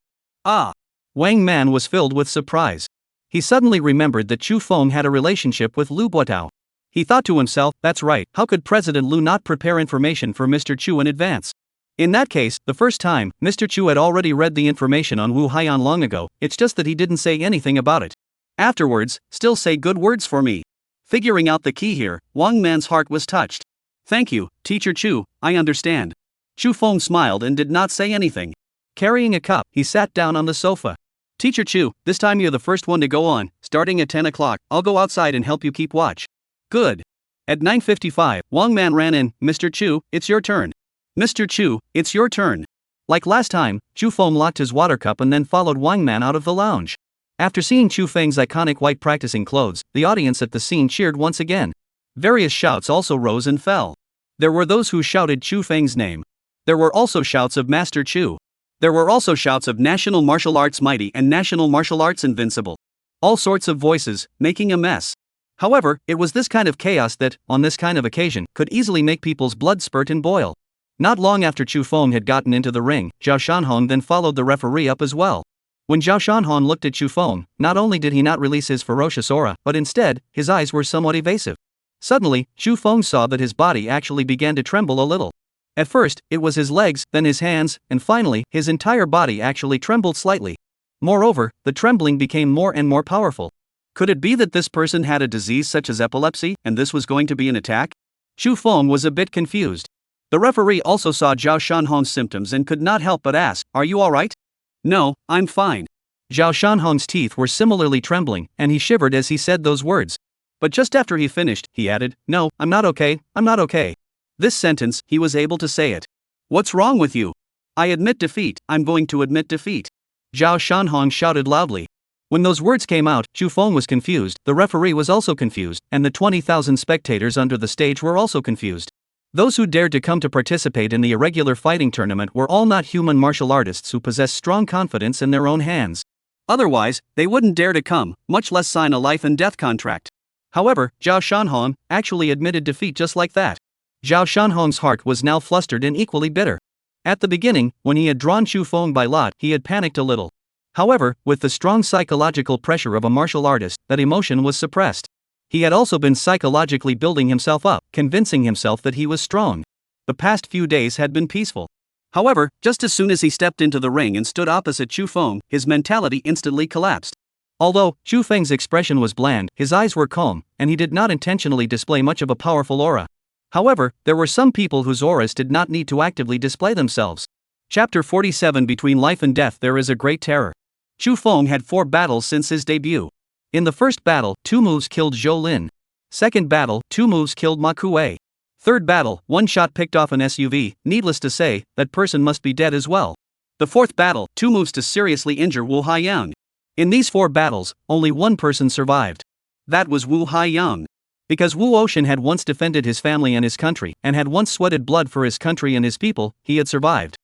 Ah. Wang Man was filled with surprise. He suddenly remembered that Chu Feng had a relationship with Lu Buotao. He thought to himself, that's right, how could President Lu not prepare information for Mr. Chu in advance? In that case, the first time, Mr. Chu had already read the information on Wu Haiyan long ago, it's just that he didn't say anything about it. Afterwards, still say good words for me. Figuring out the key here, Wang Man's heart was touched. Thank you, Teacher Chu, I understand. Chu Feng smiled and did not say anything. Carrying a cup, he sat down on the sofa. Teacher Chu, this time you're the first one to go on, starting at 10 o'clock, I'll go outside and help you keep watch. Good. At 9:55, Wang Man ran in, Mr. Chu, it's your turn. Mr. Chu, it's your turn. Like last time, Chu Feng locked his water cup and then followed Wang Man out of the lounge. After seeing Chu Feng's iconic white practicing clothes, the audience at the scene cheered once again. Various shouts also rose and fell. There were those who shouted Chu Feng's name. There were also shouts of Master Chu. There were also shouts of National Martial Arts Mighty and National Martial Arts Invincible. All sorts of voices, making a mess. However, it was this kind of chaos that, on this kind of occasion, could easily make people's blood spurt and boil. Not long after Chu Feng had gotten into the ring, Zhao Shanhong then followed the referee up as well. When Zhao Shanhong looked at Chu Feng, not only did he not release his ferocious aura, but instead, his eyes were somewhat evasive. Suddenly, Chu Feng saw that his body actually began to tremble a little. At first, it was his legs, then his hands, and finally, his entire body actually trembled slightly. Moreover, the trembling became more and more powerful. Could it be that this person had a disease such as epilepsy, and this was going to be an attack? Chu Feng was a bit confused. The referee also saw Zhao Shanhong's symptoms and could not help but ask, are you alright? No, I'm fine. Zhao Shanhong's teeth were similarly trembling, and he shivered as he said those words. But just after he finished, he added, no, I'm not okay, I'm not okay. This sentence, he was able to say it. What's wrong with you? I admit defeat, I'm going to admit defeat. Zhao Shanhong shouted loudly. When those words came out, Chu Feng was confused, the referee was also confused, and the 20,000 spectators under the stage were also confused. Those who dared to come to participate in the irregular fighting tournament were all not human martial artists who possessed strong confidence in their own hands. Otherwise, they wouldn't dare to come, much less sign a life and death contract. However, Zhao Shanhong actually admitted defeat just like that. Zhao Shanhong's heart was now flustered and equally bitter. At the beginning, when he had drawn Chu Feng by lot, he had panicked a little. However, with the strong psychological pressure of a martial artist, that emotion was suppressed. He had also been psychologically building himself up, convincing himself that he was strong. The past few days had been peaceful. However, just as soon as he stepped into the ring and stood opposite Chu Feng, his mentality instantly collapsed. Although Chu Feng's expression was bland, his eyes were calm, and he did not intentionally display much of a powerful aura. However, there were some people whose auras did not need to actively display themselves. Chapter 47. Between life and death there is a great terror. Chu Feng had 4 battles since his debut. In the first battle, 2 moves killed Zhou Lin. Second battle, 2 moves killed Ma Kuei. Third battle, 1 shot picked off an SUV, needless to say, that person must be dead as well. The fourth battle, 2 moves to seriously injure Wu Haiyang. In these 4 battles, only 1 person survived. That was Wu Haiyang. Because Wu Ocean had once defended his family and his country, and had once sweated blood for his country and his people, he had survived.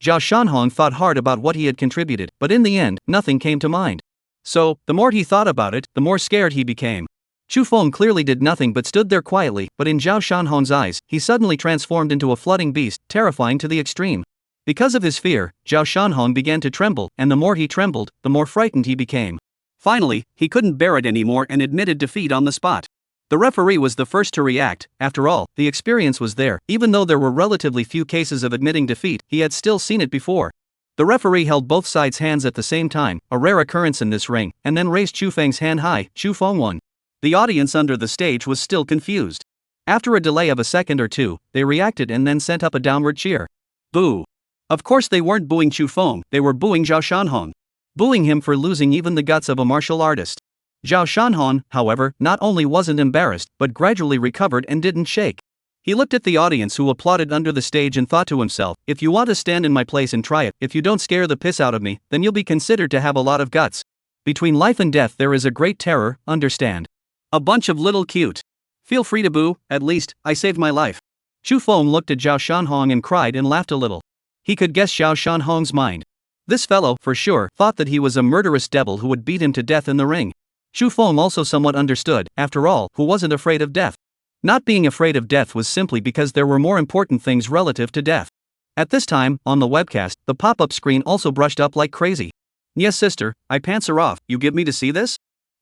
Zhao Shanhong thought hard about what he had contributed, but in the end, nothing came to mind. So, the more he thought about it, the more scared he became. Chu Feng clearly did nothing but stood there quietly, but in Zhao Shanhong's eyes, he suddenly transformed into a flooding beast, terrifying to the extreme. Because of his fear, Zhao Shanhong began to tremble, and the more he trembled, the more frightened he became. Finally, he couldn't bear it anymore and admitted defeat on the spot. The referee was the first to react. After all, the experience was there. Even though there were relatively few cases of admitting defeat, he had still seen it before. The referee held both sides' hands at the same time, a rare occurrence in this ring, and then raised Chu Feng's hand high. Chu Feng won. The audience under the stage was still confused. After a delay of a second or two, they reacted and then sent up a downward cheer. Boo! Of course they weren't booing Chu Feng, they were booing Zhao Shanhong. Booing him for losing even the guts of a martial artist. Zhao Shanhong, however, not only wasn't embarrassed, but gradually recovered and didn't shake. He looked at the audience who applauded under the stage and thought to himself, if you want to stand in my place and try it, if you don't scare the piss out of me, then you'll be considered to have a lot of guts. Between life and death there is a great terror, understand? A bunch of little cute. Feel free to boo, at least, I saved my life. Chu Feng looked at Zhao Shanhong and cried and laughed a little. He could guess Zhao Shanhong's mind. This fellow, for sure, thought that he was a murderous devil who would beat him to death in the ring. Chu Feng also somewhat understood, after all, who wasn't afraid of death. Not being afraid of death was simply because there were more important things relative to death. At this time, on the webcast, the pop-up screen also brushed up like crazy. Yes sister, I pants are off, you give me to see this?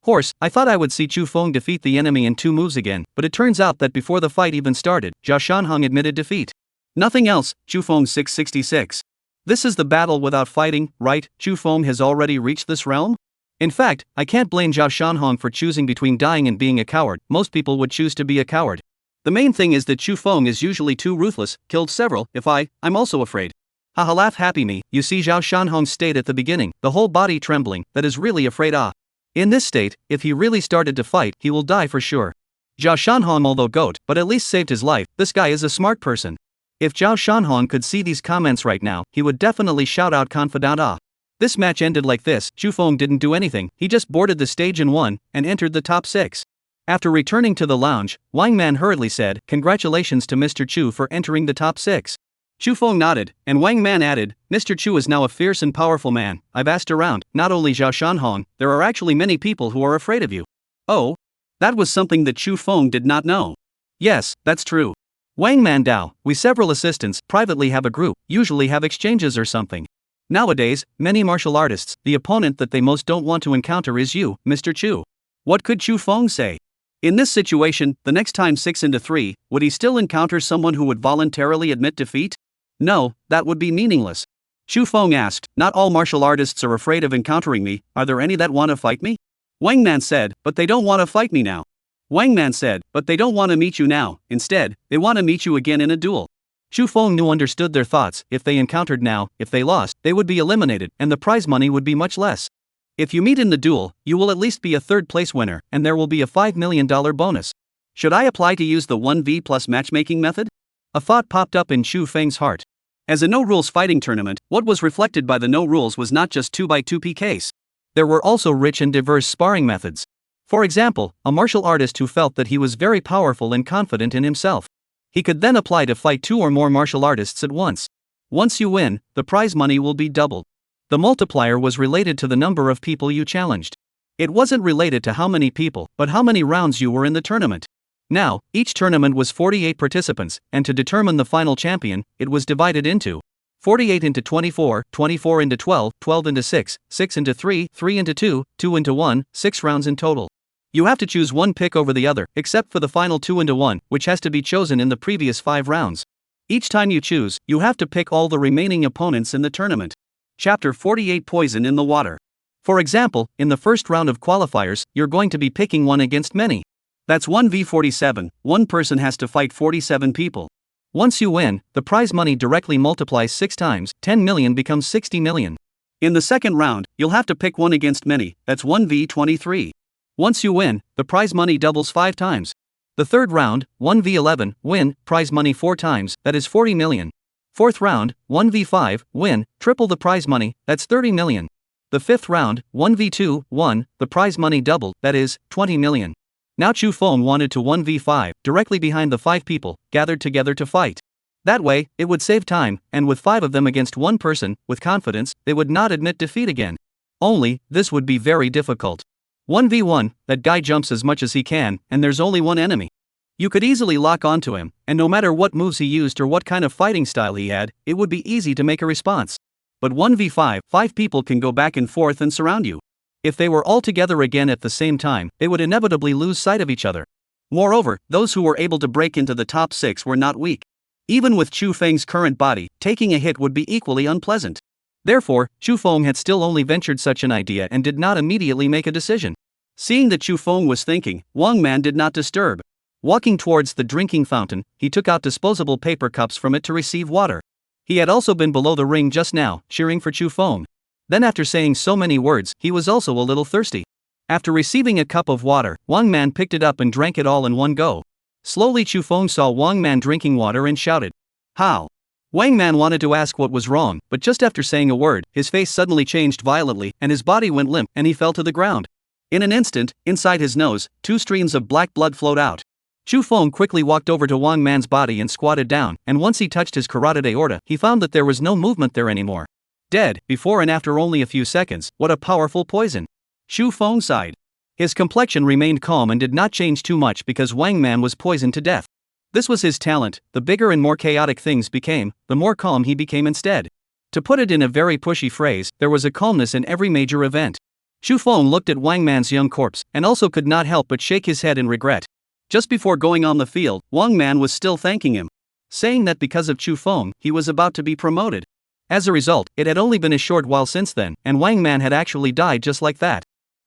Horse, I thought I would see Chu Feng defeat the enemy in 2 moves again, but it turns out that before the fight even started, Zhao Shanhong admitted defeat. Nothing else, Chu Feng 666. This is the battle without fighting, right? Chu Feng has already reached this realm? In fact, I can't blame Zhao Shanhong for choosing between dying and being a coward. Most people would choose to be a coward. The main thing is that Chu Feng is usually too ruthless, killed several. If I'm also afraid. Haha, laugh happy me. You see Zhao Shanhong's state at the beginning, the whole body trembling, that is really afraid. In this state, if he really started to fight, he will die for sure. Zhao Shanhong, although goat, but at least saved his life. This guy is a smart person. If Zhao Shanhong could see these comments right now, he would definitely shout out confidant. This match ended like this. Chu Feng didn't do anything, he just boarded the stage and won, and entered the top 6. After returning to the lounge, Wang Man hurriedly said, "Congratulations to Mr. Chu for entering the top 6. Chu Feng nodded, and Wang Man added, "Mr. Chu is now a fierce and powerful man. I've asked around, not only Zhao Shanhong, there are actually many people who are afraid of you." Oh? That was something that Chu Feng did not know. Yes, that's true. Wang Man Dao, we several assistants, privately have a group, usually have exchanges or something. Nowadays, many martial artists, the opponent that they most don't want to encounter is you, Mr. Chu. What could Chu Feng say? In this situation, the next time 6-3, would he still encounter someone who would voluntarily admit defeat? No, that would be meaningless. Chu Feng asked, "Not all martial artists are afraid of encountering me, are there any that want to fight me?" Wang Man said, "But they don't want to fight me now." Wang Man said, "But they don't want to meet you now, instead, they want to meet you again in a duel." Chu Feng knew understood their thoughts. If they encountered now, if they lost, they would be eliminated, and the prize money would be much less. If you meet in the duel, you will at least be a third-place winner, and there will be a $5 million bonus. Should I apply to use the 1v plus matchmaking method? A thought popped up in Chu Feng's heart. As a no-rules fighting tournament, what was reflected by the no rules was not just 2x2 PKs. There were also rich and diverse sparring methods. For example, a martial artist who felt that he was very powerful and confident in himself. He could then apply to fight 2 or more martial artists at once. Once you win, the prize money will be doubled. The multiplier was related to the number of people you challenged. It wasn't related to how many people, but how many rounds you were in the tournament. Now, each tournament was 48 participants, and to determine the final champion, it was divided into 48 into 24, 24 into 12, 12 into 6, 6 into 3, 3 into 2, 2 into 1, 6 rounds in total. You have to choose one pick over the other, except for the final 2 into 1, which has to be chosen in the previous 5 rounds. Each time you choose, you have to pick all the remaining opponents in the tournament. Chapter 48 Poison in the Water. For example, in the first round of qualifiers, you're going to be picking one against many. That's 1v47, one person has to fight 47 people. Once you win, the prize money directly multiplies 6 times, 10 million becomes 60 million. In the second round, you'll have to pick one against many, that's 1v23. Once you win, the prize money doubles 5 times. The third round, 1v11, win, prize money 4 times, that is 40 million. Fourth round, 1v5, win, triple the prize money, that's 30 million. The fifth round, 1v2, won, the prize money doubled, that is, 20 million. Now Chu Feng wanted to 1v5, directly behind the 5 people, gathered together to fight. That way, it would save time, and with 5 of them against one person, with confidence, they would not admit defeat again. Only, this would be very difficult. 1v1, that guy jumps as much as he can, and there's only one enemy. You could easily lock onto him, and no matter what moves he used or what kind of fighting style he had, it would be easy to make a response. But 1v5, 5 people can go back and forth and surround you. If they were all together again at the same time, they would inevitably lose sight of each other. Moreover, those who were able to break into the top 6 were not weak. Even with Chu Feng's current body, taking a hit would be equally unpleasant. Therefore, Chu Feng had still only ventured such an idea and did not immediately make a decision. Seeing that Chu Feng was thinking, Wang Man did not disturb. Walking towards the drinking fountain, he took out disposable paper cups from it to receive water. He had also been below the ring just now, cheering for Chu Feng. Then after saying so many words, he was also a little thirsty. After receiving a cup of water, Wang Man picked it up and drank it all in one go. Slowly Chu Feng saw Wang Man drinking water and shouted, "How?" Wang Man wanted to ask what was wrong, but just after saying a word, his face suddenly changed violently and his body went limp and he fell to the ground. In an instant, inside his nose, 2 streams of black blood flowed out. Chu Feng quickly walked over to Wang Man's body and squatted down, and once he touched his carotid aorta, he found that there was no movement there anymore. Dead, before and after only a few seconds, what a powerful poison. Chu Feng sighed. His complexion remained calm and did not change too much because Wang Man was poisoned to death. This was his talent, the bigger and more chaotic things became, the more calm he became instead. To put it in a very pushy phrase, there was a calmness in every major event. Chu Feng looked at Wang Man's young corpse, and also could not help but shake his head in regret. Just before going on the field, Wang Man was still thanking him, saying that because of Chu Feng, he was about to be promoted. As a result, it had only been a short while since then, and Wang Man had actually died just like that.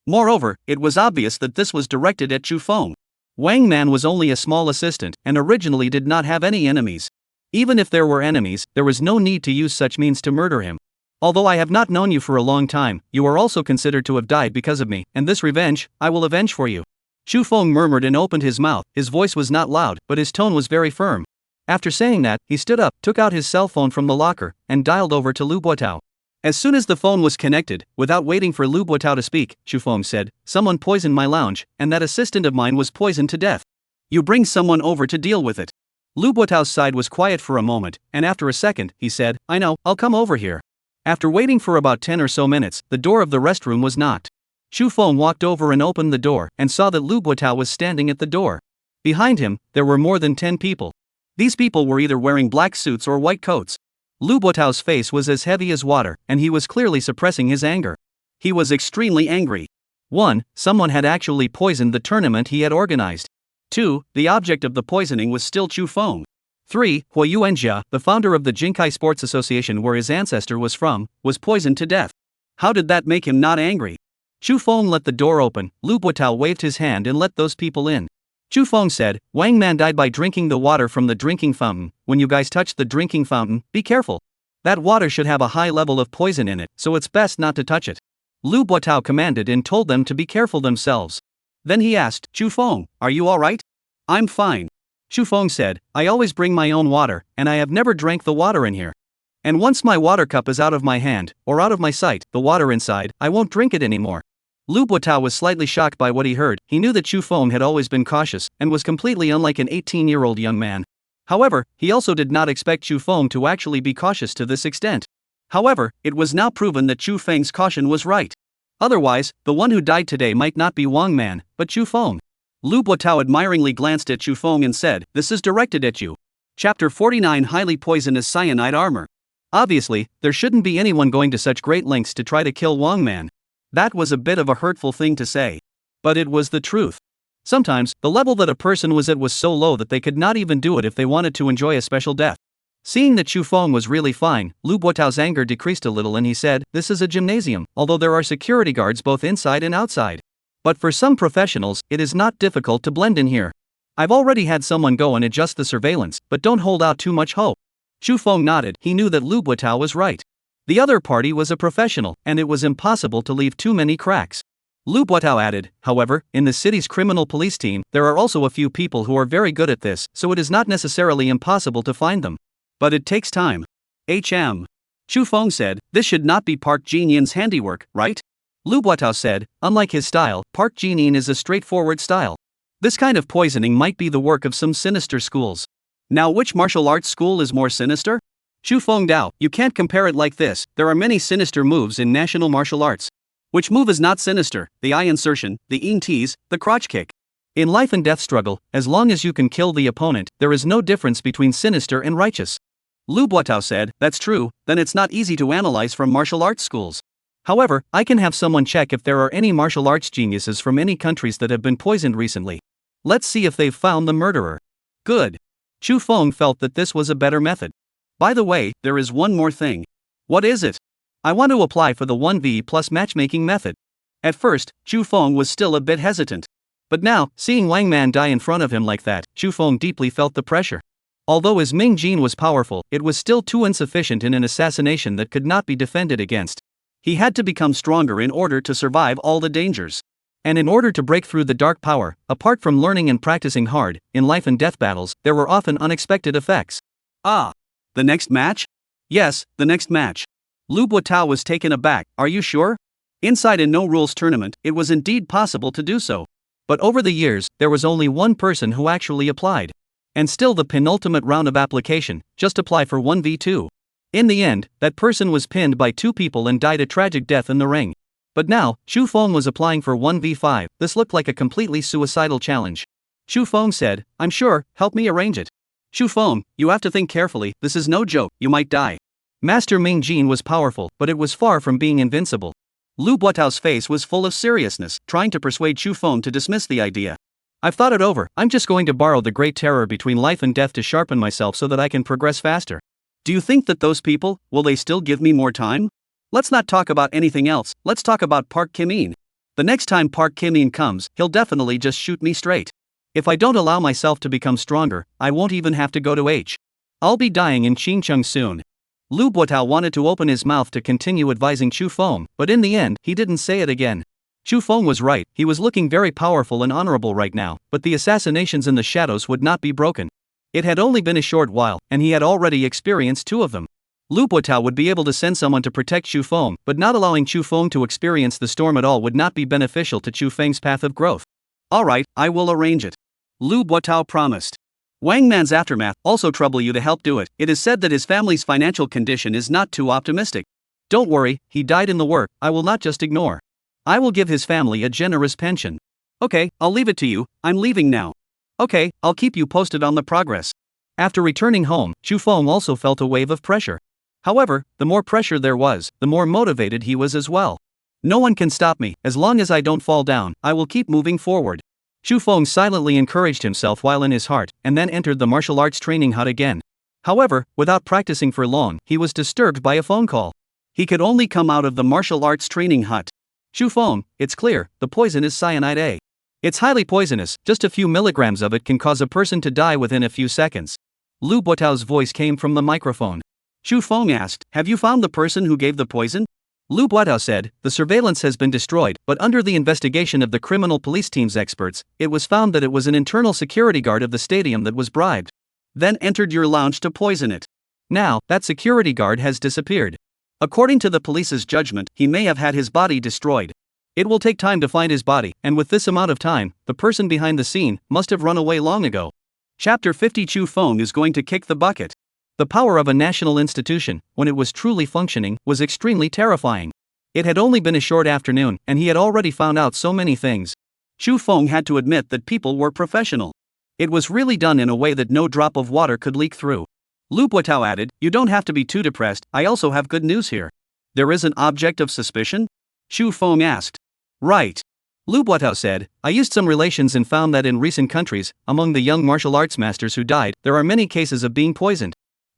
Moreover, it was obvious that this was directed at Chu Feng. Wang Man was only a small assistant, and originally did not have any enemies. Even if there were enemies, there was no need to use such means to murder him. Although I have not known you for a long time, you are also considered to have died because of me, and this revenge, I will avenge for you. Chu Feng murmured and opened his mouth. His voice was not loud, but his tone was very firm. After saying that, he stood up, took out his cell phone from the locker, and dialed over to Lu Buotao. As soon as the phone was connected, without waiting for Lu Buotao to speak, Chu Feng said, "Someone poisoned my lounge, and that assistant of mine was poisoned to death. You bring someone over to deal with it." Lu Buotao's side was quiet for a moment, and after a second, he said, "I know, I'll come over here." After waiting for about 10 or so minutes, the door of the restroom was knocked. Chu Feng walked over and opened the door, and saw that Lu Buotao was standing at the door. Behind him, there were more than 10 people. These people were either wearing black suits or white coats. Lu Buotao's face was as heavy as water, and he was clearly suppressing his anger. He was extremely angry. 1. Someone had actually poisoned the tournament he had organized. 2. The object of the poisoning was still Chu Feng. 3. Hu Yuanjia, the founder of the Jinkai Sports Association where his ancestor was from, was poisoned to death. How did that make him not angry? Chu Feng let the door open. Lu Buotao waved his hand and let those people in. Chu Feng said, "Wang Man died by drinking the water from the drinking fountain. When you guys touch the drinking fountain, be careful. That water should have a high level of poison in it, so it's best not to touch it." Lu Buotao commanded and told them to be careful themselves. Then he asked, "Chu Feng, are you alright?" "I'm fine." Chu Feng said, "I always bring my own water, and I have never drank the water in here. And once my water cup is out of my hand, or out of my sight, the water inside, I won't drink it anymore." Lu Buotao was slightly shocked by what he heard. He knew that Chu Feng had always been cautious, and was completely unlike an 18-year-old young man. However, he also did not expect Chu Feng to actually be cautious to this extent. However, it was now proven that Chu Feng's caution was right. Otherwise, the one who died today might not be Wang Man, but Chu Feng. Lu Buotao admiringly glanced at Chu Feng and said, "This is directed at you." Chapter 49 Highly Poisonous Cyanide Armor. Obviously, there shouldn't be anyone going to such great lengths to try to kill Wang Man. That was a bit of a hurtful thing to say. But it was the truth. Sometimes, the level that a person was at was so low that they could not even do it if they wanted to enjoy a special death. Seeing that Chu Feng was really fine, Lu Buotao's anger decreased a little and he said, "This is a gymnasium, although there are security guards both inside and outside. But for some professionals, it is not difficult to blend in here. I've already had someone go and adjust the surveillance, but don't hold out too much hope." Chu Feng nodded. He knew that Lu Buotao was right. The other party was a professional, and it was impossible to leave too many cracks. Lu Buotao added, "However, in the city's criminal police team, there are also a few people who are very good at this, so it is not necessarily impossible to find them. But it takes time." Chu Feng said, "This should not be Park Jin-yin's handiwork, right?" Lu Buotao said, "Unlike his style, Park Jin-yin is a straightforward style. This kind of poisoning might be the work of some sinister schools." "Now which martial arts school is more sinister?" Chu Feng Dao, "You can't compare it like this, there are many sinister moves in national martial arts." "Which move is not sinister? The eye insertion, the yin tease, the crotch kick?" "In life and death struggle, as long as you can kill the opponent, there is no difference between sinister and righteous." Lu Buotao said, "That's true, then it's not easy to analyze from martial arts schools. However, I can have someone check if there are any martial arts geniuses from any countries that have been poisoned recently. Let's see if they've found the murderer." "Good." Chu Feng felt that this was a better method. "By the way, there is one more thing." "What is it?" "I want to apply for the 1v plus matchmaking method." At first, Chu Feng was still a bit hesitant. But now, seeing Wang Man die in front of him like that, Chu Feng deeply felt the pressure. Although his Ming Jin was powerful, it was still too insufficient in an assassination that could not be defended against. He had to become stronger in order to survive all the dangers. And in order to break through the dark power, apart from learning and practicing hard, in life and death battles, there were often unexpected effects. "Ah, the next match?" "Yes, the next match." Lu Buotao was taken aback. "Are you sure?" Inside a no-rules tournament, it was indeed possible to do so. But over the years, there was only one person who actually applied. And still the penultimate round of application, just apply for 1v2. In the end, that person was pinned by two people and died a tragic death in the ring. But now, Chu Feng was applying for 1v5, this looked like a completely suicidal challenge. Chu Feng said, "I'm sure, help me arrange it." "Chu Feng, you have to think carefully, this is no joke, you might die." Master Ming Jin was powerful, but it was far from being invincible. Lu Buotao's face was full of seriousness, trying to persuade Chu Feng to dismiss the idea. "I've thought it over, I'm just going to borrow the great terror between life and death to sharpen myself so that I can progress faster." "Do you think that those people, will they still give me more time?" "Let's not talk about anything else, let's talk about Park Kim-in. The next time Park Kim-in comes, he'll definitely just shoot me straight. If I don't allow myself to become stronger, I won't even have to go to H. I'll be dying in Xincheng soon." Lu Buotao wanted to open his mouth to continue advising Chu Feng, but in the end, he didn't say it again. Chu Feng was right, he was looking very powerful and honorable right now, but the assassinations in the shadows would not be broken. It had only been a short while, and he had already experienced two of them. Lu Buotao would be able to send someone to protect Chu Feng, but not allowing Chu Feng to experience the storm at all would not be beneficial to Chu Feng's path of growth. "Alright, I will arrange it." Lu Buotao promised. Wang Man's aftermath also trouble you to help do it. It is said that his family's financial condition is not too optimistic. "Don't worry, he died in the work, I will not just ignore. I will give his family a generous pension." "Okay, I'll leave it to you, I'm leaving now." "Okay, I'll keep you posted on the progress." After returning home, Chu Feng also felt a wave of pressure. However, the more pressure there was, the more motivated he was as well. "No one can stop me, as long as I don't fall down, I will keep moving forward." Chu Feng silently encouraged himself while in his heart, and then entered the martial arts training hut again. However, without practicing for long, he was disturbed by a phone call. He could only come out of the martial arts training hut. "Chu Feng, it's clear, the poison is cyanide A. It's highly poisonous, just a few milligrams of it can cause a person to die within a few seconds." Lu Buotao's voice came from the microphone. Chu Feng asked, "Have you found the person who gave the poison?" Lu Buotao said, "The surveillance has been destroyed, but under the investigation of the criminal police team's experts, it was found that it was an internal security guard of the stadium that was bribed. Then entered your lounge to poison it. Now, that security guard has disappeared. According to the police's judgment, he may have had his body destroyed. It will take time to find his body, and with this amount of time, the person behind the scene must have run away long ago." Chapter 50 Chu Feng is going to kick the bucket. The power of a national institution, when it was truly functioning, was extremely terrifying. It had only been a short afternoon, and he had already found out so many things. Chu Feng had to admit that people were professional. It was really done in a way that no drop of water could leak through. Lu Buotao added, "You don't have to be too depressed, I also have good news here." "There is an object of suspicion?" Chu Feng asked. "Right." Lu Buotao said, "I used some relations and found that in recent countries, among the young martial arts masters who died, there are many cases of being poisoned.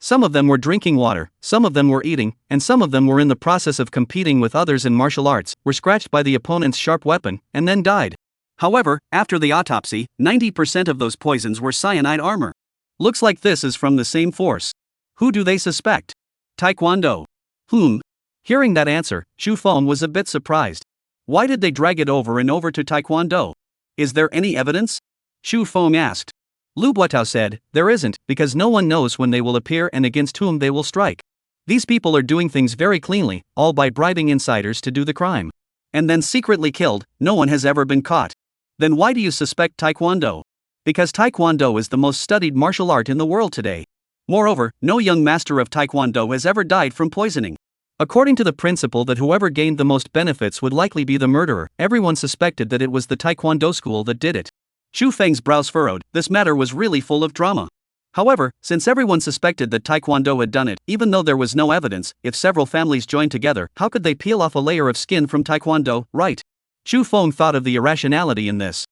Some of them were drinking water, some of them were eating, and some of them were in the process of competing with others in martial arts, were scratched by the opponent's sharp weapon, and then died. However, after the autopsy, 90% of those poisons were cyanide armor. Looks like this is from the same force. Who do they suspect? Taekwondo. Hearing that answer, Xu Feng was a bit surprised. Why did they drag it over and over to Taekwondo? Is there any evidence? Xu Feng asked. Lu Buotao said, there isn't, because no one knows when they will appear and against whom they will strike. These people are doing things very cleanly, all by bribing insiders to do the crime. And then secretly killed, no one has ever been caught. Then why do you suspect Taekwondo? Because Taekwondo is the most studied martial art in the world today. Moreover, no young master of Taekwondo has ever died from poisoning. According to the principle that whoever gained the most benefits would likely be the murderer, everyone suspected that it was the Taekwondo school that did it. Xu Feng's brows furrowed. This matter was really full of drama. However, since everyone suspected that Taekwondo had done it, even though there was no evidence, if several families joined together, how could they peel off a layer of skin from Taekwondo, right? Xu Feng thought of the irrationality in this.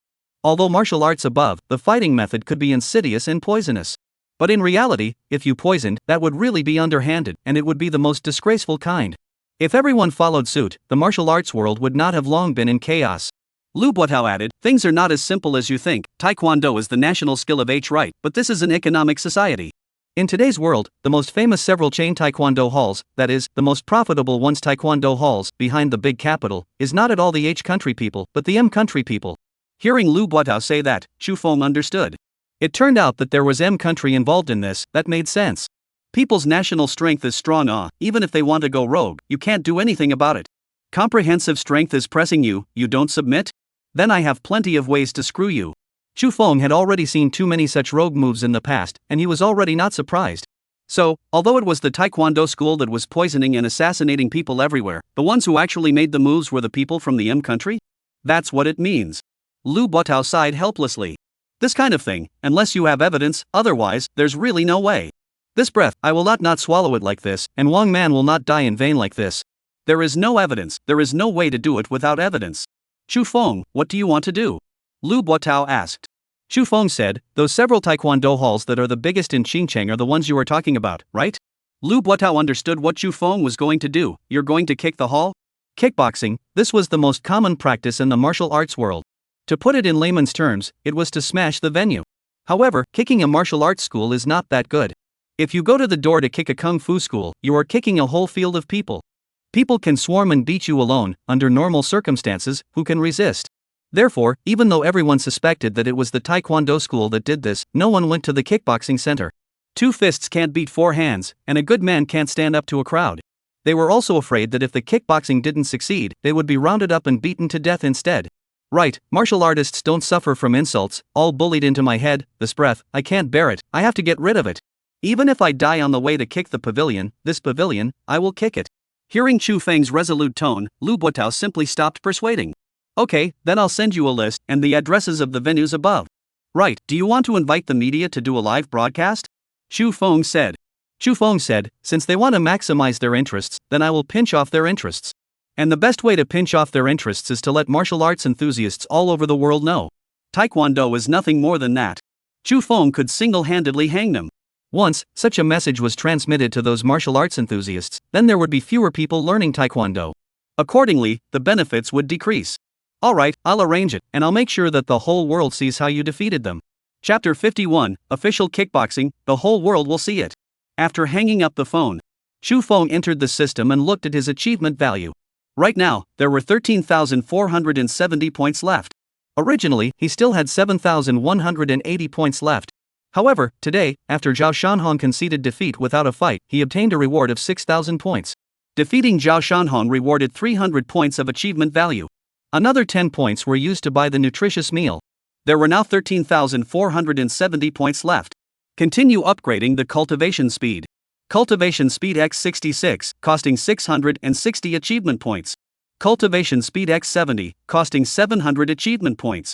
Although martial arts above, the fighting method could be insidious and poisonous. But in reality, if you poisoned, that would really be underhanded, and it would be the most disgraceful kind. If everyone followed suit, the martial arts world would not have long been in chaos. Lu Buotao added, things are not as simple as you think. Taekwondo is the national skill of right, but this is an economic society. In today's world, the most famous several chain Taekwondo halls, that is, the most profitable ones Taekwondo halls, behind the big capital, is not at all the H country people, but the M country people. Hearing Lu Buotao say that, Xu Feng understood. It turned out that there was M country involved in this. That made sense. People's national strength is strong, even if they want to go rogue, you can't do anything about it. Comprehensive strength is pressing you, you don't submit? Then I have plenty of ways to screw you. Xu Feng had already seen too many such rogue moves in the past, and he was already not surprised. So, although it was the Taekwondo school that was poisoning and assassinating people everywhere, the ones who actually made the moves were the people from the M country? That's what it means. Lu Buotao sighed helplessly. This kind of thing, unless you have evidence, otherwise, there's really no way. This breath, I will not swallow it like this, and Wang Man will not die in vain like this. There is no evidence, there is no way to do it without evidence. Xu Feng, what do you want to do? Lu Buotao asked. Xu Feng said, those several Taekwondo halls that are the biggest in Xinjiang are the ones you are talking about, right? Lu Buotao understood what Xu Feng was going to do. You're going to kick the hall? Kickboxing, this was the most common practice in the martial arts world. To put it in layman's terms, it was to smash the venue. However, kicking a martial arts school is not that good. If you go to the door to kick a kung fu school, you are kicking a whole field of people. People can swarm and beat you alone, under normal circumstances, who can resist? Therefore, even though everyone suspected that it was the Taekwondo school that did this, no one went to the kickboxing center. 2 fists can't beat 4 hands, and a good man can't stand up to a crowd. They were also afraid that if the kickboxing didn't succeed, they would be rounded up and beaten to death instead. Right, martial artists don't suffer from insults, all bullied into my head, this breath, I can't bear it, I have to get rid of it. Even if I die on the way to kick the pavilion, this pavilion, I will kick it. Hearing Xu Feng's resolute tone, Lu Buotao simply stopped persuading. Okay, then I'll send you a list and the addresses of the venues above. Right, do you want to invite the media to do a live broadcast? Xu Feng said. Xu Feng said, since they want to maximize their interests, then I will pinch off their interests. And the best way to pinch off their interests is to let martial arts enthusiasts all over the world know. Taekwondo is nothing more than that. Xu Feng could single-handedly hang them. Once, such a message was transmitted to those martial arts enthusiasts, then there would be fewer people learning Taekwondo. Accordingly, the benefits would decrease. Alright, I'll arrange it, and I'll make sure that the whole world sees how you defeated them. Chapter 51, Official Kickboxing, the whole world will see it. After hanging up the phone, Xu Feng entered the system and looked at his achievement value. Right now, there were 13,470 points left. Originally, he still had 7,180 points left. However, today, after Zhao Shanhong conceded defeat without a fight, he obtained a reward of 6,000 points. Defeating Zhao Shanhong rewarded 300 points of achievement value. Another 10 points were used to buy the nutritious meal. There were now 13,470 points left. Continue upgrading the cultivation speed. Cultivation speed x66, costing 660 achievement points. Cultivation speed x70, costing 700 achievement points.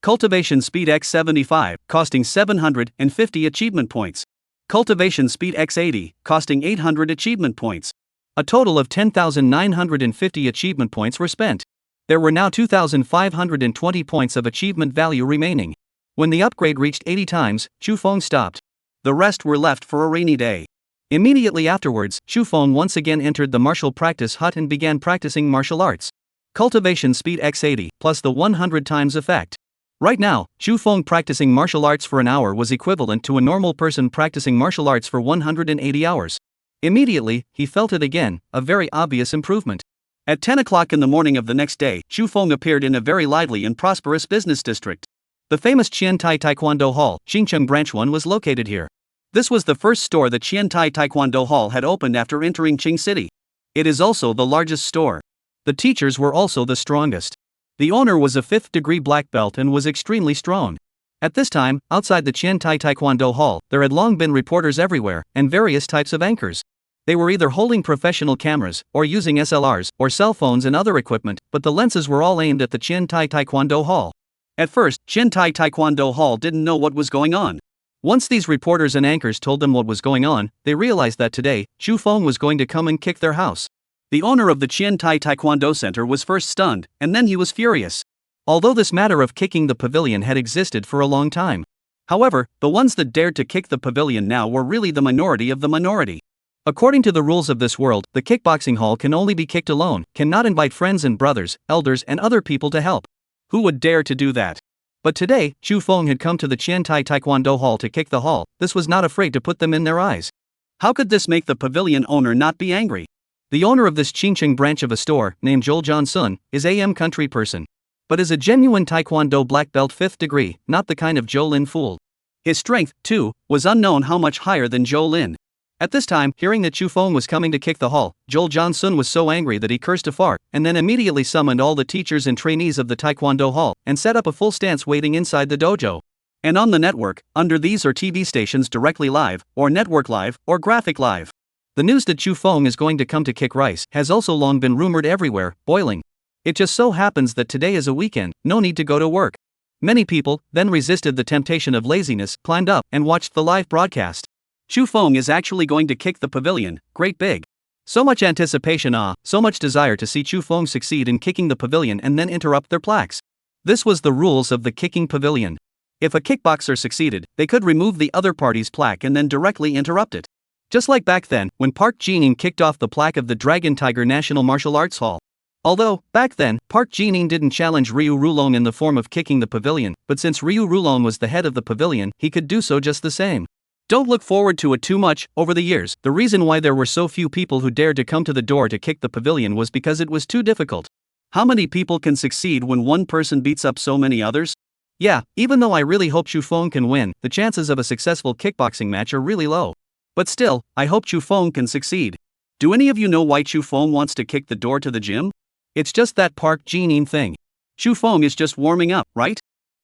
Cultivation speed x75, costing 750 achievement points. Cultivation speed x80, costing 800 achievement points. A total of 10,950 achievement points were spent. There were now 2,520 points of achievement value remaining. When the upgrade reached 80 times, Xu Feng stopped. The rest were left for a rainy day. Immediately afterwards, Xu Feng once again entered the martial practice hut and began practicing martial arts. Cultivation speed x80, plus the 100 times effect. Right now, Xu Feng practicing martial arts for an hour was equivalent to a normal person practicing martial arts for 180 hours. Immediately, he felt it again, a very obvious improvement. At 10 o'clock in the morning of the next day, Xu Feng appeared in a very lively and prosperous business district. The famous Qiantai Taekwondo Hall, Xingcheng Branch 1, was located here. This was the first store that Qiantai Taekwondo Hall had opened after entering Qing City. It is also the largest store. The teachers were also the strongest. The owner was a 5th degree black belt and was extremely strong. At this time, outside the Qiantai Taekwondo Hall, there had long been reporters everywhere, and various types of anchors. They were either holding professional cameras, or using SLRs, or cell phones and other equipment, but the lenses were all aimed at the Qiantai Taekwondo Hall. At first, Qiantai Taekwondo Hall didn't know what was going on. Once these reporters and anchors told them what was going on, they realized that today, Xu Feng was going to come and kick their house. The owner of the Qiantai Taekwondo Center was first stunned, and then he was furious. Although this matter of kicking the pavilion had existed for a long time. However, the ones that dared to kick the pavilion now were really the minority of the minority. According to the rules of this world, the kickboxing hall can only be kicked alone, cannot invite friends and brothers, elders and other people to help. Who would dare to do that? But today, Xu Feng had come to the Qiantai Taekwondo Hall to kick the hall. This was not afraid to put them in their eyes. How could this make the pavilion owner not be angry? The owner of this Xingcheng branch of a store, named Zhou Jiansun, is a country person. But is a genuine Taekwondo black belt 5th degree, not the kind of Zhou Lin fool. His strength, too, was unknown how much higher than Zhou Lin. At this time, hearing that Xu Feng was coming to kick the hall, Zhou Jiansun was so angry that he cursed a fart, and then immediately summoned all the teachers and trainees of the Taekwondo hall, and set up a full stance waiting inside the dojo. And on the network, under these are TV stations directly live, or network live, or graphic live. The news that Xu Feng is going to come to kick rice has also long been rumored everywhere, boiling. It just so happens that today is a weekend, no need to go to work. Many people then resisted the temptation of laziness, climbed up, and watched the live broadcast. Xu Feng is actually going to kick the pavilion, great big. So much anticipation, so much desire to see Xu Feng succeed in kicking the pavilion and then interrupt their plaques. This was the rules of the kicking pavilion. If a kickboxer succeeded, they could remove the other party's plaque and then directly interrupt it. Just like back then, when Park Jining kicked off the plaque of the Dragon Tiger National Martial Arts Hall. Although, back then, Park Jining didn't challenge Ryu Rulong in the form of kicking the pavilion, but since Ryu Rulong was the head of the pavilion, he could do so just the same. Don't look forward to it too much. Over the years, the reason why there were so few people who dared to come to the door to kick the pavilion was because it was too difficult. How many people can succeed when one person beats up so many others? Yeah, even though I really hope Xu Feng can win, the chances of a successful kickboxing match are really low. But still, I hope Xu Feng can succeed. Do any of you know why Xu Feng wants to kick the door to the gym? It's just that Park Jining thing. Xu Feng is just warming up, right?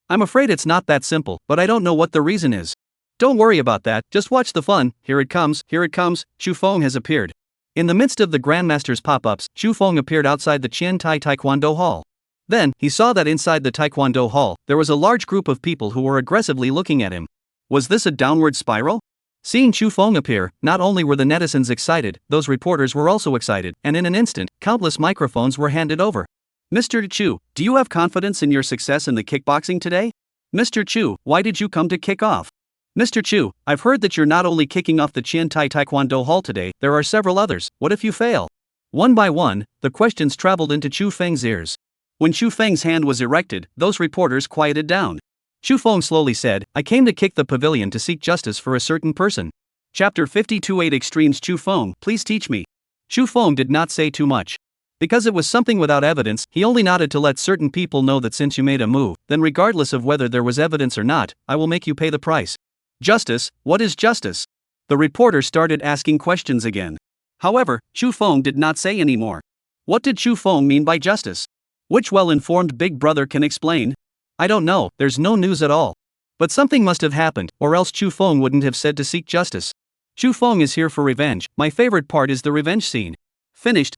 I'm afraid it's not that simple, but I don't know what the reason is. Don't worry about that, just watch the fun. Here it comes, Xu Feng has appeared. In the midst of the Grandmaster's pop-ups, Xu Feng appeared outside the Qiantai Taekwondo Hall. Then, he saw that inside the Taekwondo Hall, there was a large group of people who were aggressively looking at him. Was this a downward spiral? Seeing Xu Feng appear, not only were the netizens excited, those reporters were also excited, and in an instant, countless microphones were handed over. Mr. Chu, do you have confidence in your success in the kickboxing today? Mr. Chu, why did you come to kick off? Mr. Chu, I've heard that you're not only kicking off the Qiantai Taekwondo Hall today, there are several others. What if you fail? One by one, the questions traveled into Xu Feng's ears. When Xu Feng's hand was erected, those reporters quieted down. Xu Feng slowly said, I came to kick the pavilion to seek justice for a certain person. Chapter 52-8 Extremes. Xu Feng, please teach me. Xu Feng did not say too much. Because it was something without evidence, he only nodded to let certain people know that since you made a move, then regardless of whether there was evidence or not, I will make you pay the price. Justice, what is justice? The reporter started asking questions again. However, Xu Feng did not say any more. What did Xu Feng mean by justice? Which well-informed big brother can explain? I don't know, there's no news at all. But something must have happened, or else Xu Feng wouldn't have said to seek justice. Xu Feng is here for revenge. My favorite part is the revenge scene. Finished,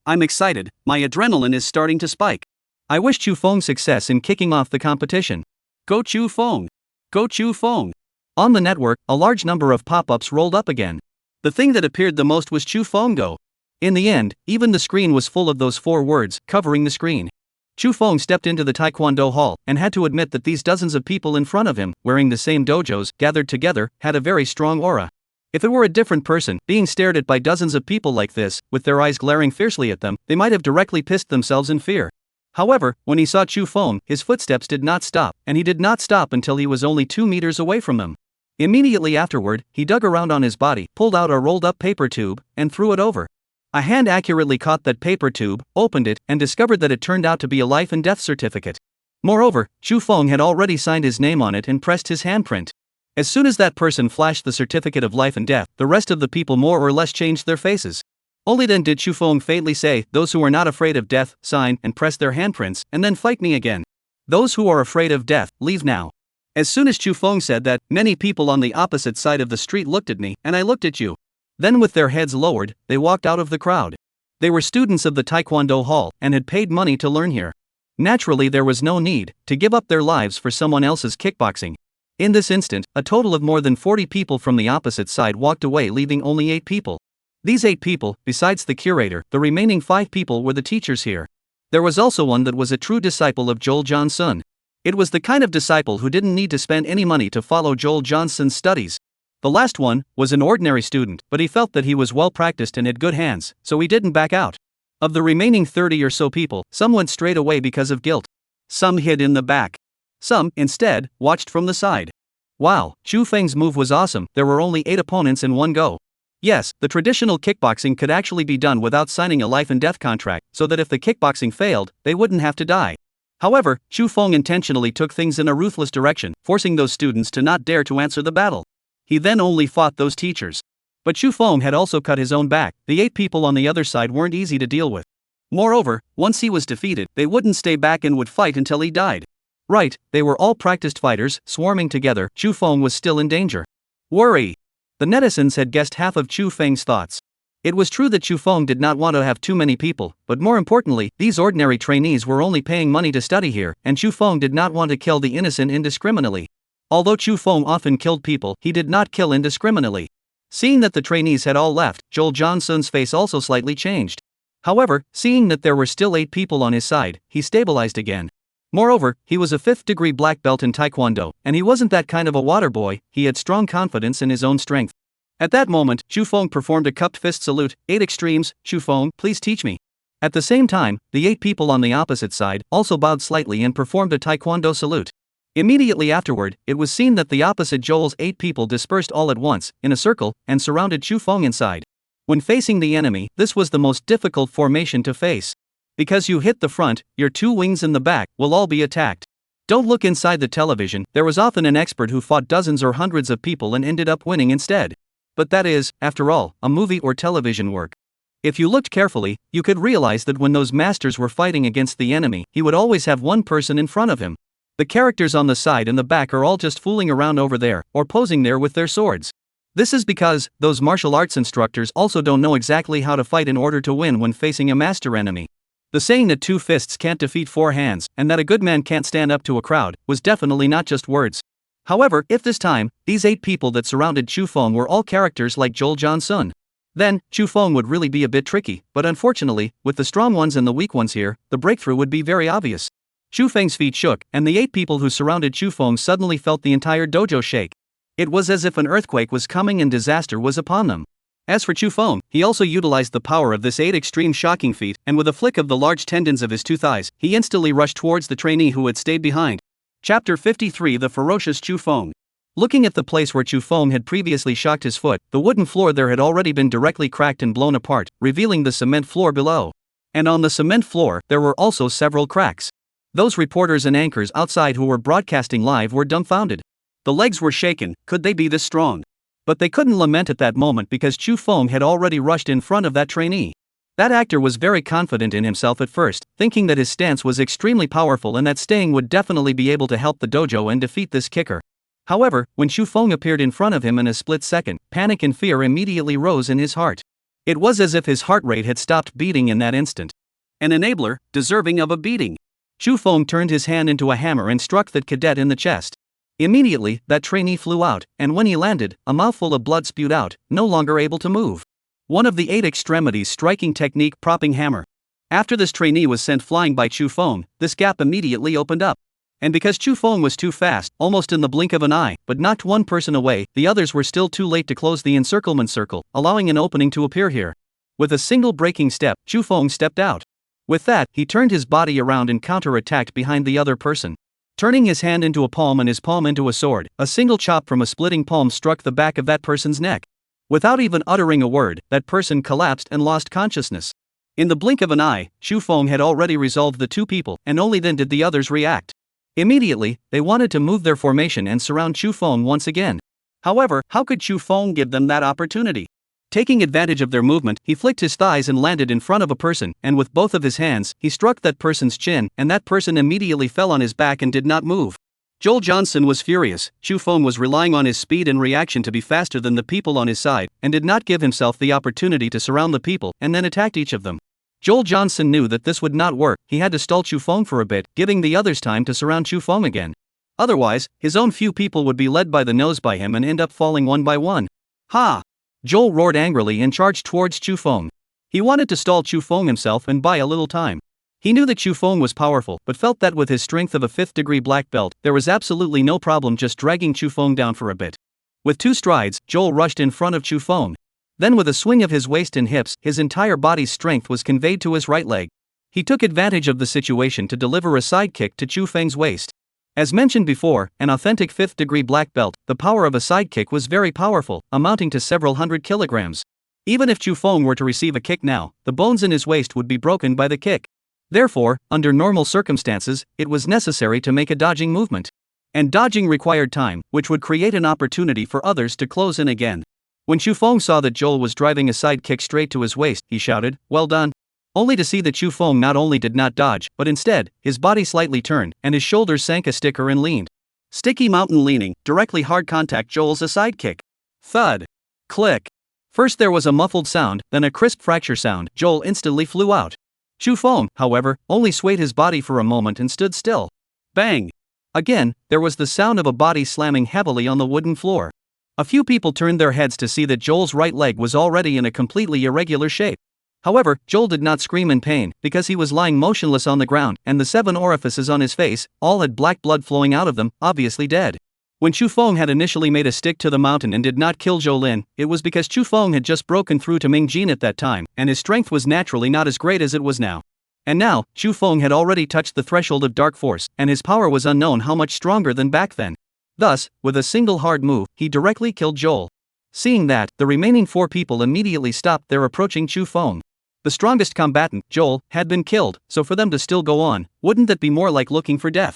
I'm excited, my adrenaline is starting to spike. I wish Xu Feng success in kicking off the competition. Go Xu Feng! Go Xu Feng! On the network, a large number of pop-ups rolled up again. The thing that appeared the most was Xu Feng Go. In the end, even the screen was full of those 4 words, covering the screen. Xu Feng stepped into the Taekwondo Hall, and had to admit that these dozens of people in front of him, wearing the same dojos, gathered together, had a very strong aura. If it were a different person, being stared at by dozens of people like this, with their eyes glaring fiercely at them, they might have directly pissed themselves in fear. However, when he saw Chu Feng, his footsteps did not stop, and he did not stop until he was only 2 meters away from them. Immediately afterward, he dug around on his body, pulled out a rolled-up paper tube, and threw it over. A hand accurately caught that paper tube, opened it, and discovered that it turned out to be a life and death certificate. Moreover, Chu Feng had already signed his name on it and pressed his handprint. As soon as that person flashed the certificate of life and death, the rest of the people more or less changed their faces. Only then did Chu Feng faintly say, "Those who are not afraid of death, sign and press their handprints, and then fight me again. Those who are afraid of death, leave now." As soon as Chu Feng said that, many people on the opposite side of the street looked at me, and I looked at you. Then with their heads lowered, they walked out of the crowd. They were students of the Taekwondo Hall, and had paid money to learn here. Naturally there was no need to give up their lives for someone else's kickboxing. In this instant, a total of more than 40 people from the opposite side walked away, leaving only 8 people. These 8 people, besides the curator, the remaining 5 people were the teachers here. There was also one that was a true disciple of Joel Johnson. It was the kind of disciple who didn't need to spend any money to follow Joel Johnson's studies. The last one was an ordinary student, but he felt that he was well practiced and had good hands, so he didn't back out. Of the remaining 30 or so people, some went straight away because of guilt. Some hid in the back. Some, instead, watched from the side. Wow, Chu Feng's move was awesome. There were only 8 opponents in one go. Yes, the traditional kickboxing could actually be done without signing a life and death contract, so that if the kickboxing failed, they wouldn't have to die. However, Chu Feng intentionally took things in a ruthless direction, forcing those students to not dare to answer the battle. He then only fought those teachers. But Chu Feng had also cut his own back. The 8 people on the other side weren't easy to deal with. Moreover, once he was defeated, they wouldn't stay back and would fight until he died. Right, they were all practiced fighters, swarming together. Chu Feng was still in danger. Worry. The netizens had guessed half of Chu Feng's thoughts. It was true that Chu Feng did not want to have too many people, but more importantly, these ordinary trainees were only paying money to study here, and Chu Feng did not want to kill the innocent indiscriminately. Although Chu Feng often killed people, he did not kill indiscriminately. Seeing that the trainees had all left, Joel Johnson's face also slightly changed. However, seeing that there were still 8 people on his side, he stabilized again. Moreover, he was a 5th-degree black belt in Taekwondo, and he wasn't that kind of a water boy. He had strong confidence in his own strength. At that moment, Chu Feng performed a cupped fist salute. 8 extremes, Chu Feng, please teach me. At the same time, the 8 people on the opposite side also bowed slightly and performed a Taekwondo salute. Immediately afterward, it was seen that the opposite Joel's 8 people dispersed all at once, in a circle, and surrounded Chu Feng inside. When facing the enemy, this was the most difficult formation to face. Because you hit the front, your 2 wings in the back will all be attacked. Don't look inside the television. There was often an expert who fought dozens or hundreds of people and ended up winning instead. But that is, after all, a movie or television work. If you looked carefully, you could realize that when those masters were fighting against the enemy, he would always have one person in front of him. The characters on the side and the back are all just fooling around over there, or posing there with their swords. This is because those martial arts instructors also don't know exactly how to fight in order to win when facing a master enemy. The saying that 2 fists can't defeat 4 hands, and that a good man can't stand up to a crowd, was definitely not just words. However, if this time, these 8 people that surrounded Chu Feng were all characters like Joel Johnson, then, Chu Feng would really be a bit tricky, but unfortunately, with the strong ones and the weak ones here, the breakthrough would be very obvious. Chu Feng's feet shook, and the 8 people who surrounded Chu Feng suddenly felt the entire dojo shake. It was as if an earthquake was coming and disaster was upon them. As for Chu Feng, he also utilized the power of this 8 extreme shocking feat, and with a flick of the large tendons of his 2 thighs, he instantly rushed towards the trainee who had stayed behind. Chapter 53: The Ferocious Chu Feng. Looking at the place where Chu Feng had previously shocked his foot, the wooden floor there had already been directly cracked and blown apart, revealing the cement floor below. And on the cement floor, there were also several cracks. Those reporters and anchors outside who were broadcasting live were dumbfounded. The legs were shaken. Could they be this strong? But they couldn't lament at that moment because Chu Feng had already rushed in front of that trainee. That actor was very confident in himself at first, thinking that his stance was extremely powerful and that staying would definitely be able to help the dojo and defeat this kicker. However, when Chu Feng appeared in front of him in a split second, panic and fear immediately rose in his heart. It was as if his heart rate had stopped beating in that instant. An enabler, deserving of a beating. Chu Feng turned his hand into a hammer and struck that cadet in the chest. Immediately, that trainee flew out, and when he landed, a mouthful of blood spewed out, no longer able to move. One of the 8 extremities striking technique propping hammer. After this trainee was sent flying by Chu Feng, this gap immediately opened up. And because Chu Feng was too fast, almost in the blink of an eye, but knocked one person away, the others were still too late to close the encirclement circle, allowing an opening to appear here. With a single breaking step, Chu Feng stepped out. With that, he turned his body around and counter-attacked behind the other person. Turning his hand into a palm and his palm into a sword, a single chop from a splitting palm struck the back of that person's neck. Without even uttering a word, that person collapsed and lost consciousness. In the blink of an eye, Chu Feng had already resolved the two people, and only then did the others react. Immediately, they wanted to move their formation and surround Chu Feng once again. However, how could Chu Feng give them that opportunity? Taking advantage of their movement, he flicked his thighs and landed in front of a person, and with both of his hands, he struck that person's chin, and that person immediately fell on his back and did not move. Joel Johnson was furious. Chu Feng was relying on his speed and reaction to be faster than the people on his side, and did not give himself the opportunity to surround the people and then attacked each of them. Joel Johnson knew that this would not work. He had to stall Chu Feng for a bit, giving the others time to surround Chu Feng again. Otherwise, his own few people would be led by the nose by him and end up falling one by one. Ha! Joel roared angrily and charged towards Chu Feng. He wanted to stall Chu Feng himself and buy a little time. He knew that Chu Feng was powerful, but felt that with his strength of a 5th-degree black belt, there was absolutely no problem just dragging Chu Feng down for a bit. With 2 strides, Joel rushed in front of Chu Feng. Then with a swing of his waist and hips, his entire body's strength was conveyed to his right leg. He took advantage of the situation to deliver a sidekick to Chu Feng's waist. As mentioned before, an authentic 5th-degree black belt, the power of a sidekick was very powerful, amounting to several hundred kilograms. Even if Chu Feng were to receive a kick now, the bones in his waist would be broken by the kick. Therefore, under normal circumstances, it was necessary to make a dodging movement. And dodging required time, which would create an opportunity for others to close in again. When Chu Feng saw that Joel was driving a side kick straight to his waist, he shouted, "Well done." Only to see that Chu Feng not only did not dodge, but instead, his body slightly turned, and his shoulders sank a sticker and leaned. Sticky mountain leaning, directly hard contact Joel's a side kick. Thud. Click. First there was a muffled sound, then a crisp fracture sound. Joel instantly flew out. Chu Feng, however, only swayed his body for a moment and stood still. Bang. Again, there was the sound of a body slamming heavily on the wooden floor. A few people turned their heads to see that Joel's right leg was already in a completely irregular shape. However, Joel did not scream in pain, because he was lying motionless on the ground, and the 7 orifices on his face, all had black blood flowing out of them, obviously dead. When Chu Feng had initially made a stick to the mountain and did not kill Zhou Lin, it was because Chu Feng had just broken through to Ming Jin at that time, and his strength was naturally not as great as it was now. And now, Chu Feng had already touched the threshold of dark force, and his power was unknown how much stronger than back then. Thus, with a single hard move, he directly killed Joel. Seeing that, the remaining 4 people immediately stopped their approaching Chu Feng. The strongest combatant, Joel, had been killed, so for them to still go on, wouldn't that be more like looking for death?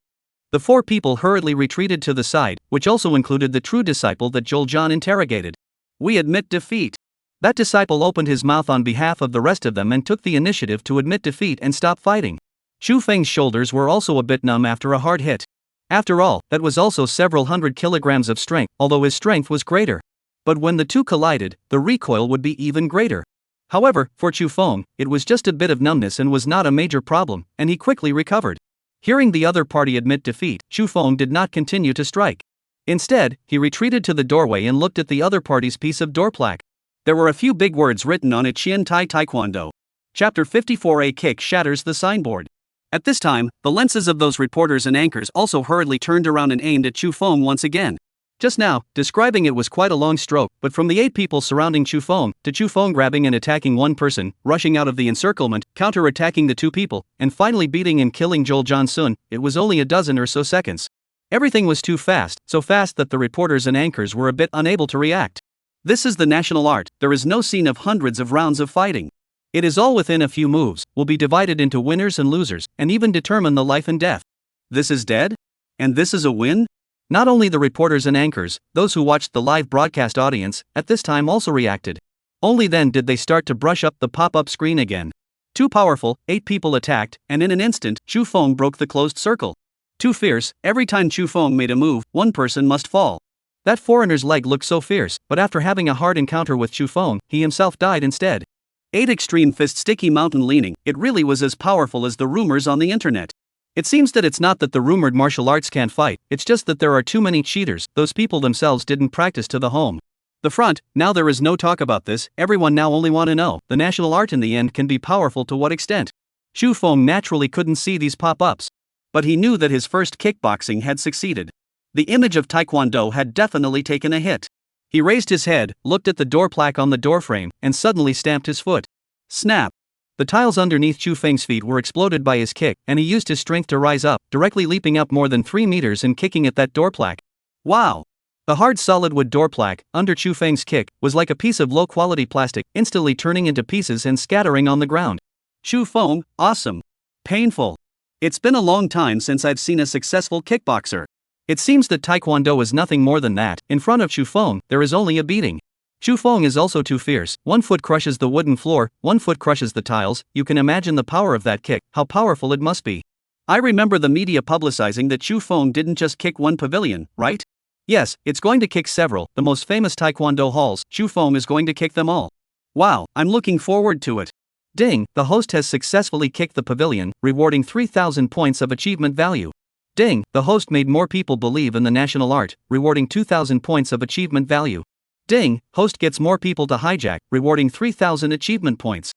The 4 people hurriedly retreated to the side, which also included the true disciple that Joel John interrogated. "We admit defeat." That disciple opened his mouth on behalf of the rest of them and took the initiative to admit defeat and stop fighting. Chu Feng's shoulders were also a bit numb after a hard hit. After all, that was also several hundred kilograms of strength, although his strength was greater. But when the two collided, the recoil would be even greater. However, for Chu Feng, it was just a bit of numbness and was not a major problem, and he quickly recovered. Hearing the other party admit defeat, Chu Feng did not continue to strike. Instead, he retreated to the doorway and looked at the other party's piece of door plaque. There were a few big words written on it: Qian Tai Taekwondo. Chapter 54: A kick shatters the signboard. At this time, the lenses of those reporters and anchors also hurriedly turned around and aimed at Chu Feng once again. Just now, describing it was quite a long stroke, but from the 8 people surrounding Chu Feng, to Chu Feng grabbing and attacking one person, rushing out of the encirclement, counter-attacking the 2 people, and finally beating and killing Joel Johnson, it was only a dozen or so seconds. Everything was too fast, so fast that the reporters and anchors were a bit unable to react. This is the national art. There is no scene of hundreds of rounds of fighting. It is all within a few moves, will be divided into winners and losers, and even determine the life and death. This is dead? And this is a win? Not only the reporters and anchors, those who watched the live broadcast audience, at this time also reacted. Only then did they start to brush up the pop-up screen again. Too powerful, 8 people attacked, and in an instant, Chu Feng broke the closed circle. Too fierce, every time Chu Feng made a move, one person must fall. That foreigner's leg looked so fierce, but after having a hard encounter with Chu Feng, he himself died instead. 8 extreme fist sticky mountain leaning, it really was as powerful as the rumors on the internet. It seems that it's not that the rumored martial arts can't fight, it's just that there are too many cheaters, those people themselves didn't practice to the home. The front, now there is no talk about this, everyone now only want to know, the national art in the end can be powerful to what extent? Chu Feng naturally couldn't see these pop-ups. But he knew that his first kickboxing had succeeded. The image of Taekwondo had definitely taken a hit. He raised his head, looked at the door plaque on the doorframe, and suddenly stamped his foot. Snap! The tiles underneath Chu Feng's feet were exploded by his kick, and he used his strength to rise up, directly leaping up more than 3 meters and kicking at that door plaque. Wow! The hard solid wood door plaque, under Chu Feng's kick, was like a piece of low-quality plastic, instantly turning into pieces and scattering on the ground. Chu Feng, awesome. Painful. It's been a long time since I've seen a successful kickboxer. It seems that Taekwondo is nothing more than that. In front of Chu Feng, there is only a beating. Chu Feng is also too fierce. One foot crushes the wooden floor, one foot crushes the tiles. You can imagine the power of that kick, how powerful it must be. I remember the media publicizing that Chu Feng didn't just kick one pavilion, right? Yes, it's going to kick several, the most famous Taekwondo halls. Chu Feng is going to kick them all. Wow, I'm looking forward to it. Ding, the host has successfully kicked the pavilion, rewarding 3,000 points of achievement value. Ding, the host made more people believe in the national art, rewarding 2,000 points of achievement value. Ding, host gets more people to hijack, rewarding 3,000 achievement points.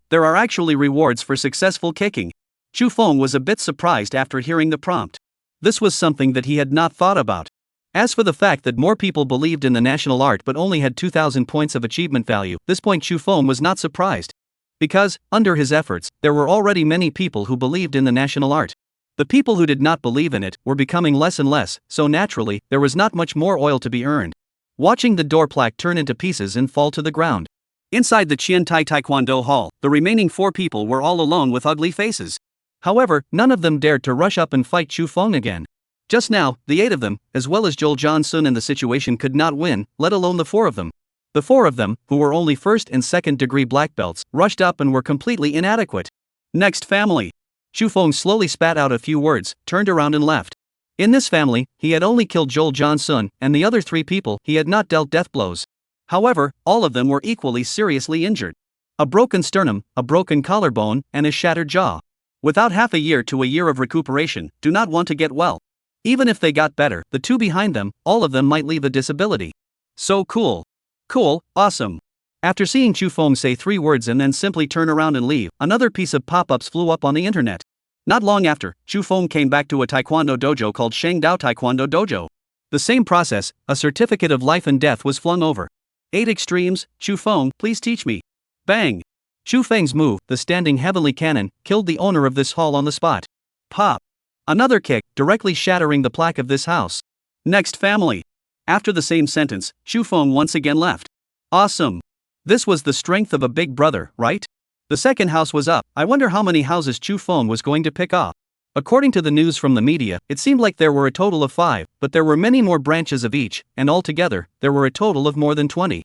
There are actually rewards for successful kicking. Chu Feng was a bit surprised after hearing the prompt. This was something that he had not thought about. As for the fact that more people believed in the national art but only had 2,000 points of achievement value, this point Chu Feng was not surprised. Because, under his efforts, there were already many people who believed in the national art. The people who did not believe in it were becoming less and less, so naturally, there was not much more oil to be earned. Watching the door plaque turn into pieces and fall to the ground. Inside the Qiantai Taekwondo Hall, the remaining 4 people were all alone with ugly faces. However, none of them dared to rush up and fight Chu Feng again. Just now, the 8 of them, as well as Zhou Jiansun in the situation could not win, let alone the 4 of them. The 4 of them, who were only first and second degree black belts, rushed up and were completely inadequate. Next family. Chu Feng slowly spat out a few words, turned around and left. In this family, he had only killed Zhou Jiansun, and the other 3 people he had not dealt death blows. However, all of them were equally seriously injured. A broken sternum, a broken collarbone, and a shattered jaw. Without half a year to a year of recuperation, do not want to get well. Even if they got better, the 2 behind them, all of them might leave a disability. So cool. Cool, awesome. After seeing Chu Feng say 3 words and then simply turn around and leave, another piece of pop-ups flew up on the internet. Not long after, Chu Feng came back to a taekwondo dojo called Shangdao Taekwondo Dojo. The same process, a certificate of life and death was flung over. 8 extremes, Chu Feng, please teach me. Bang! Chu Feng's move, the standing heavenly cannon, killed the owner of this hall on the spot. Pop! Another kick, directly shattering the plaque of this house. Next family. After the same sentence, Chu Feng once again left. Awesome. This was the strength of a big brother, right? The second house was up. I wonder how many houses Chu Feng was going to pick off. According to the news from the media, it seemed like there were a total of 5, but there were many more branches of each, and altogether, there were a total of more than 20.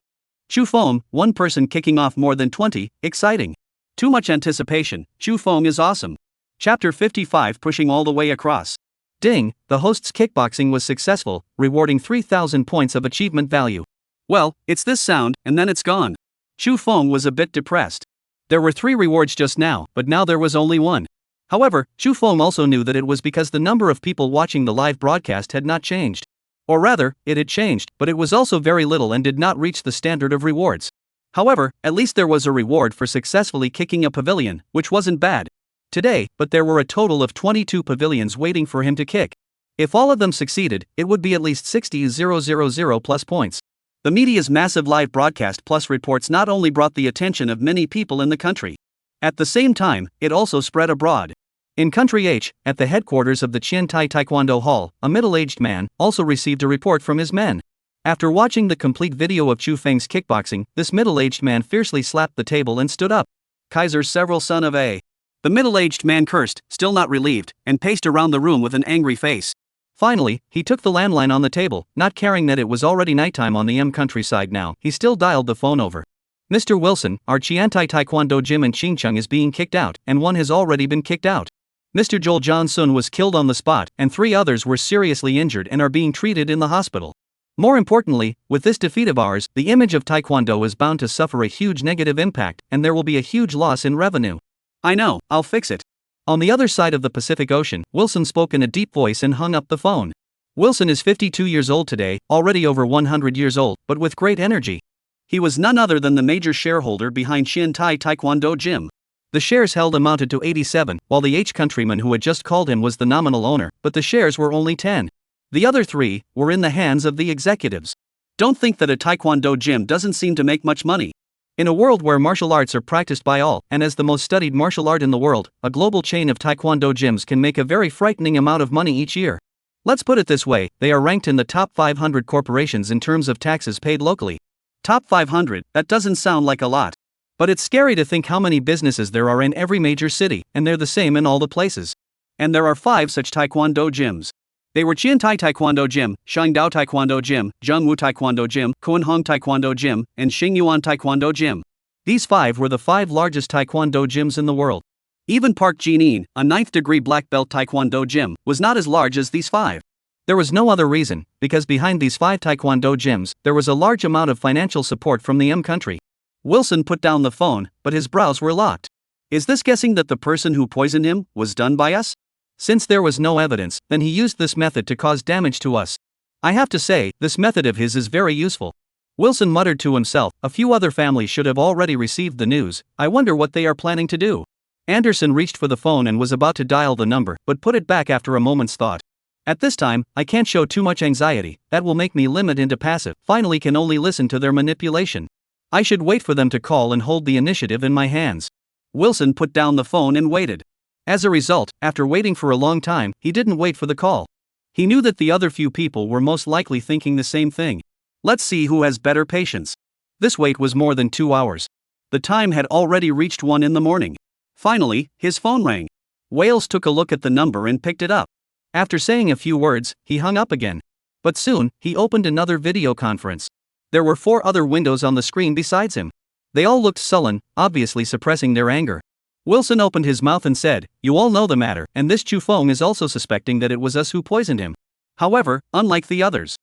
Chu Feng, one person kicking off more than 20, exciting. Too much anticipation. Chu Feng is awesome. Chapter 55, pushing all the way across. Ding, the host's kickboxing was successful, rewarding 3,000 points of achievement value. Well, it's this sound, and then it's gone. Chu Feng was a bit depressed. There were 3 rewards just now, but now there was only 1. However, Chu Feng also knew that it was because the number of people watching the live broadcast had not changed. Or rather, it had changed, but it was also very little and did not reach the standard of rewards. However, at least there was a reward for successfully kicking a pavilion, which wasn't bad. Today, but there were a total of 22 pavilions waiting for him to kick. If all of them succeeded, it would be at least 60,000 plus points. The media's massive live broadcast plus reports not only brought the attention of many people in the country. At the same time, it also spread abroad. In Country H, at the headquarters of the Qiantai Taekwondo Hall, a middle-aged man also received a report from his men. After watching the complete video of Chu Feng's kickboxing, this middle-aged man fiercely slapped the table and stood up. Kaiser's several son of a. The middle-aged man cursed, still not relieved, and paced around the room with an angry face. Finally, he took the landline on the table, not caring that it was already nighttime on the countryside now. He still dialed the phone over. Mr. Wilson, our Qiantai Taekwondo gym in Qingcheng is being kicked out, and one has already been kicked out. Mr. Zhou Jiansun was killed on the spot, and 3 others were seriously injured and are being treated in the hospital. More importantly, with this defeat of ours, the image of Taekwondo is bound to suffer a huge negative impact, and there will be a huge loss in revenue. I know, I'll fix it. On the other side of the Pacific Ocean, Wilson spoke in a deep voice and hung up the phone. Wilson is 52 years old today, already over 100 years old, but with great energy. He was none other than the major shareholder behind Qiantai Taekwondo Gym. The shares held amounted to 87, while the H countryman who had just called him was the nominal owner, but the shares were only 10. The other 3 were in the hands of the executives. Don't think that a taekwondo gym doesn't seem to make much money. In a world where martial arts are practiced by all, and as the most studied martial art in the world, a global chain of taekwondo gyms can make a very frightening amount of money each year. Let's put it this way, they are ranked in the top 500 corporations in terms of taxes paid locally. Top 500, that doesn't sound like a lot. But it's scary to think how many businesses there are in every major city, and they're the same in all the places. And there are 5 such taekwondo gyms. They were Qiantai Taekwondo Gym, Shangdao Taekwondo Gym, Zhengwu Taekwondo Gym, Kuanhong Taekwondo Gym, and Xingyuan Taekwondo Gym. These 5 were the 5 largest taekwondo gyms in the world. Even Park Jin-in, a 9th degree black belt taekwondo gym, was not as large as these 5. There was no other reason, because behind these 5 taekwondo gyms, there was a large amount of financial support from the M country. Wilson put down the phone, but his brows were locked. Is this guessing that the person who poisoned him was done by us? Since there was no evidence, then he used this method to cause damage to us. I have to say, this method of his is very useful. Wilson muttered to himself, a few other families should have already received the news, I wonder what they are planning to do. Anderson reached for the phone and was about to dial the number, but put it back after a moment's thought. At this time, I can't show too much anxiety, that will make me limit into passive, finally can only listen to their manipulation. I should wait for them to call and hold the initiative in my hands. Wilson put down the phone and waited. As a result, after waiting for a long time, he didn't wait for the call. He knew that the other few people were most likely thinking the same thing. Let's see who has better patience. This wait was more than 2 hours. The time had already reached 1 in the morning. Finally, his phone rang. Wales took a look at the number and picked it up. After saying a few words, he hung up again. But soon, he opened another video conference. There were 4 other windows on the screen besides him. They all looked sullen, obviously suppressing their anger. Wilson opened his mouth and said, you all know the matter, and this Chu Feng is also suspecting that it was us who poisoned him. However, unlike the others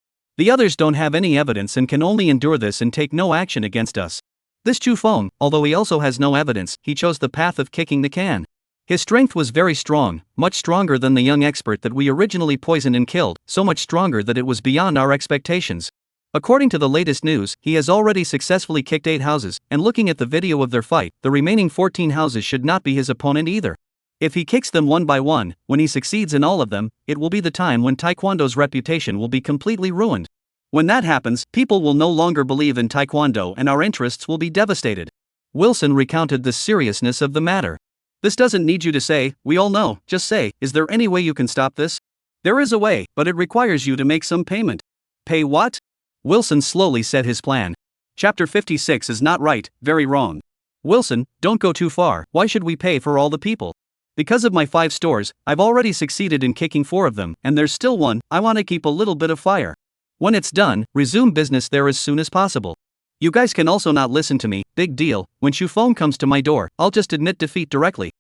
don't have any evidence and can only endure this and take no action against us. This Chu Feng, although he also has no evidence, he chose the path of kicking the can. His strength was very strong, much stronger than the young expert that we originally poisoned and killed, so much stronger that it was beyond our expectations. According to the latest news, he has already successfully kicked 8 houses, and looking at the video of their fight, the remaining 14 houses should not be his opponent either. If he kicks them one by one, when he succeeds in all of them, it will be the time when Taekwondo's reputation will be completely ruined. When that happens, people will no longer believe in Taekwondo and our interests will be devastated. Wilson recounted the seriousness of the matter. This doesn't need you to say, we all know, just say, is there any way you can stop this? There is a way, but it requires you to make some payment. Pay what? Wilson slowly said his plan. Chapter 56 is not right, very wrong. Wilson, don't go too far, why should we pay for all the people? Because of my 5 stores, I've already succeeded in kicking 4 of them, and there's still one, I want to keep a little bit of fire. When it's done, resume business there as soon as possible. You guys can also not listen to me, big deal, when Chu Feng comes to my door, I'll just admit defeat directly.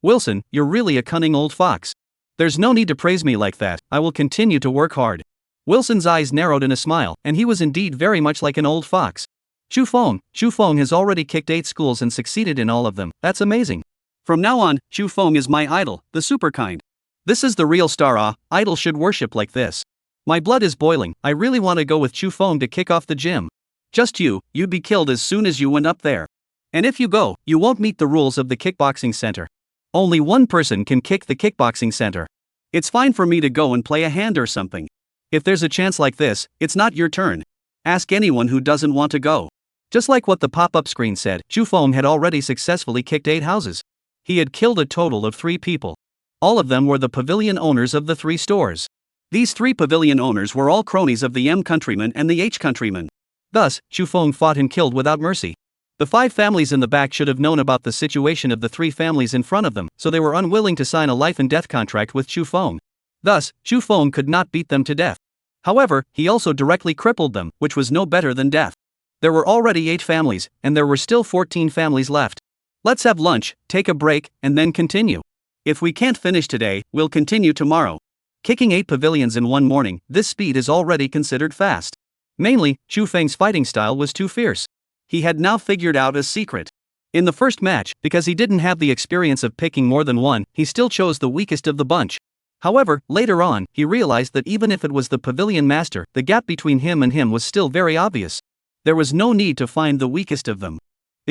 Wilson, you're really a cunning old fox. There's no need to praise me like that, I will continue to work hard. Wilson's eyes narrowed in a smile, and he was indeed very much like an old fox. Chu Feng has already kicked 8 schools and succeeded in all of them, that's amazing. From now on, Chu Feng is my idol, the super kind. This is the real star, idol should worship like this. My blood is boiling, I really want to go with Chu Feng to kick off the gym. Just you'd be killed as soon as you went up there. And if you go, you won't meet the rules of the kickboxing center. Only one person can kick the kickboxing center. It's fine for me to go and play a hand or something. If there's a chance like this, it's not your turn. Ask anyone who doesn't want to go. Just like what the pop-up screen said, Chu Feng had already successfully kicked 8 houses. He had killed a total of 3 people. All of them were the pavilion owners of the 3 stores. These 3 pavilion owners were all cronies of the M countryman and the H countryman. Thus, Chu Feng fought and killed without mercy. The 5 families in the back should have known about the situation of the 3 families in front of them, so they were unwilling to sign a life and death contract with Chu Feng. Thus, Chu Feng could not beat them to death. However, he also directly crippled them, which was no better than death. There were already 8 families, and there were still 14 families left. Let's have lunch, take a break, and then continue. If we can't finish today, we'll continue tomorrow. Kicking 8 pavilions in one morning, this speed is already considered fast. Mainly, Chu Feng's fighting style was too fierce. He had now figured out a secret. In the first match, because he didn't have the experience of picking more than one, he still chose the weakest of the bunch. However, later on, he realized that even if it was the pavilion master, the gap between him and him was still very obvious. There was no need to find the weakest of them.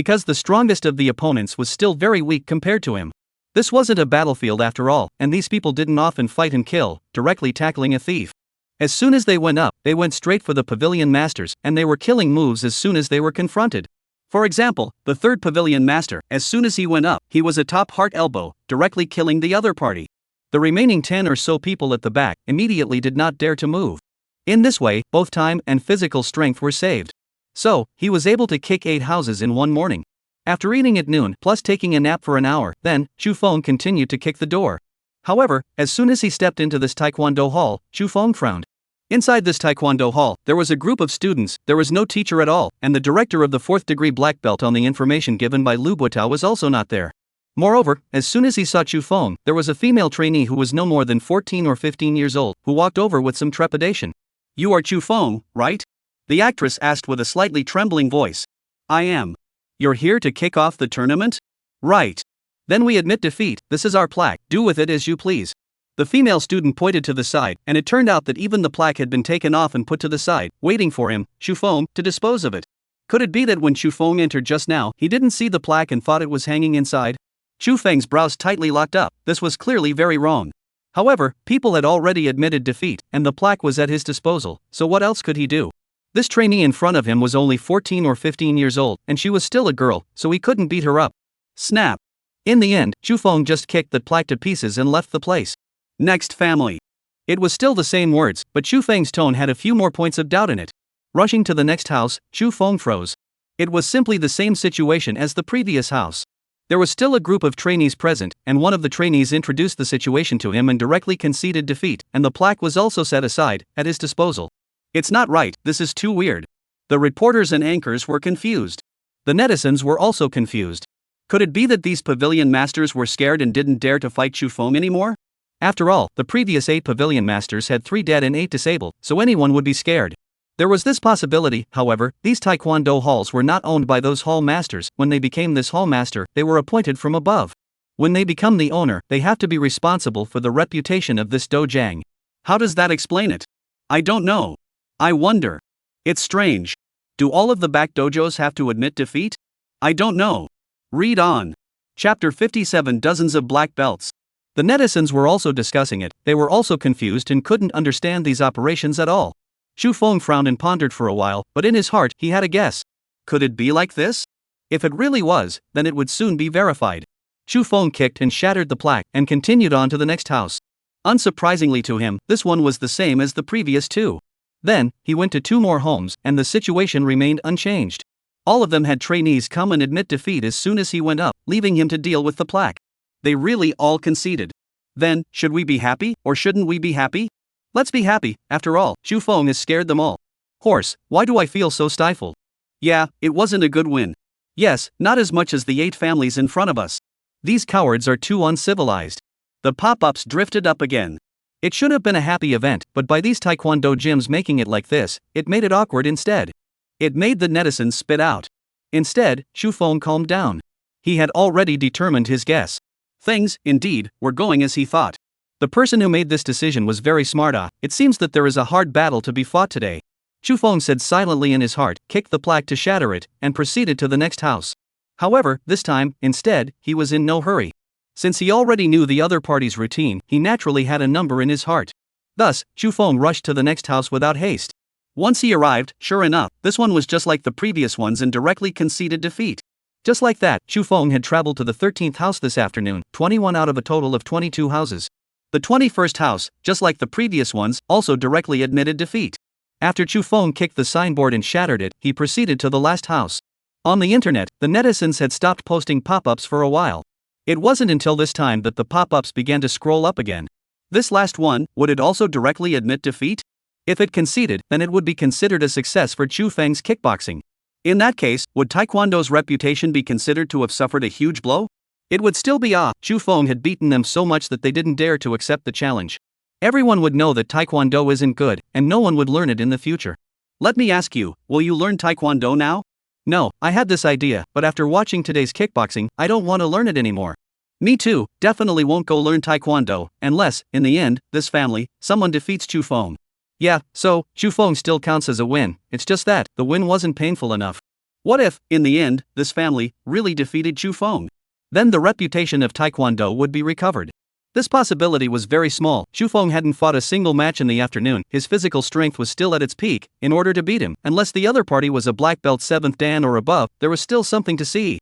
because the strongest of the opponents was still very weak compared to him. This wasn't a battlefield after all, and these people didn't often fight and kill, directly tackling a thief. As soon as they went up, they went straight for the pavilion masters, and they were killing moves as soon as they were confronted. For example, the third pavilion master, as soon as he went up, he was a top heart elbow, directly killing the other party. The remaining 10 or so people at the back immediately did not dare to move. In this way, both time and physical strength were saved. So, he was able to kick 8 houses in one morning. After eating at noon, plus taking a nap for an hour, then, Chu Feng continued to kick the door. However, as soon as he stepped into this taekwondo hall, Chu Feng frowned. Inside this taekwondo hall, there was a group of students, there was no teacher at all, and the director of the 4th degree black belt on the information given by Lu Buotao was also not there. Moreover, as soon as he saw Chu Feng, there was a female trainee who was no more than 14 or 15 years old, who walked over with some trepidation. "You are Chu Feng, right?" the actress asked with a slightly trembling voice. "I am." "You're here to kick off the tournament?" "Right. Then we admit defeat, this is our plaque, do with it as you please." The female student pointed to the side, and it turned out that even the plaque had been taken off and put to the side, waiting for him, Chu Feng, to dispose of it. Could it be that when Chu Feng entered just now, he didn't see the plaque and thought it was hanging inside? Chu Feng's brows tightly locked up, this was clearly very wrong. However, people had already admitted defeat, and the plaque was at his disposal, so what else could he do? This trainee in front of him was only 14 or 15 years old, and she was still a girl, so he couldn't beat her up. Snap! In the end, Chu Feng just kicked the plaque to pieces and left the place. Next family. It was still the same words, but Chu Feng's tone had a few more points of doubt in it. Rushing to the next house, Chu Feng froze. It was simply the same situation as the previous house. There was still a group of trainees present, and one of the trainees introduced the situation to him and directly conceded defeat, and the plaque was also set aside, at his disposal. It's not right, this is too weird. The reporters and anchors were confused. The netizens were also confused. Could it be that these pavilion masters were scared and didn't dare to fight Chu Feng anymore? After all, the previous 8 pavilion masters had 3 dead and 8 disabled, so anyone would be scared. There was this possibility, however, these taekwondo halls were not owned by those hall masters. When they became this hall master, they were appointed from above. When they become the owner, they have to be responsible for the reputation of this dojang. How does that explain it? I don't know. I wonder. It's strange. Do all of the back dojos have to admit defeat? I don't know. Read on. Chapter 57 Dozens of black belts. The netizens were also discussing it, they were also confused and couldn't understand these operations at all. Chu Feng frowned and pondered for a while, but in his heart, he had a guess. Could it be like this? If it really was, then it would soon be verified. Chu Feng kicked and shattered the plaque, and continued on to the next house. Unsurprisingly to him, this one was the same as the previous 2. Then, he went to 2 more homes, and the situation remained unchanged. All of them had trainees come and admit defeat as soon as he went up, leaving him to deal with the plaque. They really all conceded. Then, should we be happy, or shouldn't we be happy? Let's be happy, after all, Chu Feng has scared them all. Horse, why do I feel so stifled? Yeah, it wasn't a good win. Yes, not as much as the 8 families in front of us. These cowards are too uncivilized. The pop-ups drifted up again. It should have been a happy event, but by these taekwondo gyms making it like this, it made it awkward instead. It made the netizens spit out. Instead, Chu Feng calmed down. He had already determined his guess. Things, indeed, were going as he thought. The person who made this decision was very smart. It seems that there is a hard battle to be fought today. Chu Feng said silently in his heart, kicked the plaque to shatter it, and proceeded to the next house. However, this time, instead, he was in no hurry. Since he already knew the other party's routine, he naturally had a number in his heart. Thus, Chu Feng rushed to the next house without haste. Once he arrived, sure enough, this one was just like the previous ones and directly conceded defeat. Just like that, Chu Feng had traveled to the 13th house this afternoon, 21 out of a total of 22 houses. The 21st house, just like the previous ones, also directly admitted defeat. After Chu Feng kicked the signboard and shattered it, he proceeded to the last house. On the internet, the netizens had stopped posting pop-ups for a while. It wasn't until this time that the pop-ups began to scroll up again. This last one, would it also directly admit defeat? If it conceded, then it would be considered a success for Chu Feng's kickboxing. In that case, would Taekwondo's reputation be considered to have suffered a huge blow? It would still be Chu Feng had beaten them so much that they didn't dare to accept the challenge. Everyone would know that Taekwondo isn't good, and no one would learn it in the future. Let me ask you, will you learn Taekwondo now? No, I had this idea, but after watching today's kickboxing, I don't want to learn it anymore. Me too, definitely won't go learn Taekwondo, unless, in the end, this family, someone defeats Chu Feng. Yeah, so, Chu Feng still counts as a win, it's just that, the win wasn't painful enough. What if, in the end, this family really defeated Chu Feng? Then the reputation of Taekwondo would be recovered. This possibility was very small. Chu Feng hadn't fought a single match in the afternoon, his physical strength was still at its peak. In order to beat him, unless the other party was a black belt 7th dan or above, there was still something to see.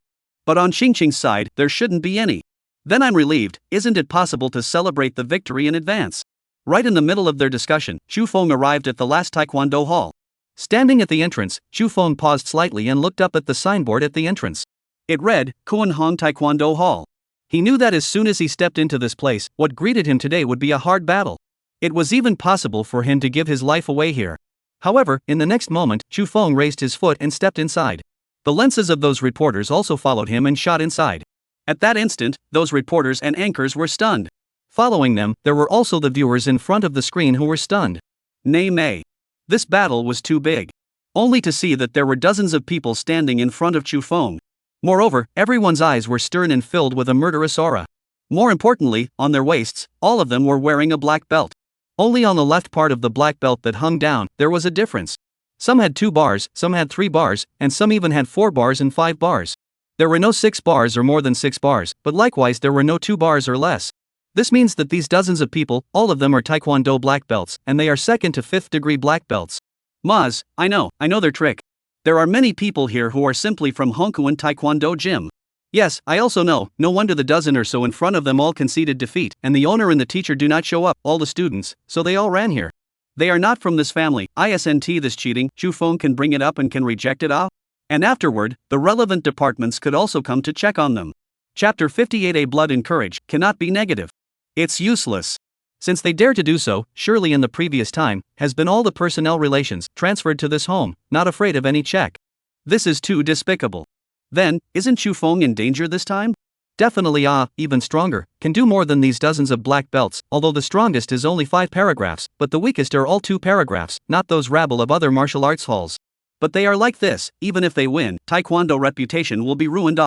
But on Xingqing's side, there shouldn't be any. Then I'm relieved. Isn't it possible to celebrate the victory in advance? Right in the middle of their discussion, Chu Feng arrived at the last Taekwondo hall. Standing at the entrance, Chu Feng paused slightly and looked up at the signboard at the entrance. It read, Kuanhong Taekwondo Hall. He knew that as soon as he stepped into this place, what greeted him today would be a hard battle. It was even possible for him to give his life away here. However, in the next moment, Chu Feng raised his foot and stepped inside. The lenses of those reporters also followed him and shot inside. At that instant, those reporters and anchors were stunned. Following them, there were also the viewers in front of the screen who were stunned. Nay may. This battle was too big. Only to see that there were dozens of people standing in front of Chu Feng. Moreover, everyone's eyes were stern and filled with a murderous aura. More importantly, on their waists, all of them were wearing a black belt. Only on the left part of the black belt that hung down, there was a difference. Some had 2 bars, some had 3 bars, and some even had 4 bars and 5 bars. There were no 6 bars or more than 6 bars, but likewise there were no 2 bars or less. This means that these dozens of people, all of them are Taekwondo black belts, and they are 2nd to 5th degree black belts. Maz, I know their trick. There are many people here who are simply from Hongkuan Taekwondo Gym. Yes, I also know, no wonder the dozen or so in front of them all conceded defeat, and the owner and the teacher do not show up, all the students, so they all ran here. They are not from this family, isn't this cheating, Chu Feng can bring it up and can reject it off? And afterward, the relevant departments could also come to check on them. Chapter 58A Blood and Courage cannot be negative. It's useless. Since they dare to do so, surely in the previous time, has been all the personnel relations transferred to this home, not afraid of any check. This is too despicable. Then, isn't Chu Feng in danger this time? Definitely even stronger, can do more than these dozens of black belts, although the strongest is only 5 paragraphs, but the weakest are all 2 paragraphs, not those rabble of other martial arts halls. But they are like this, even if they win, Taekwondo reputation will be ruined.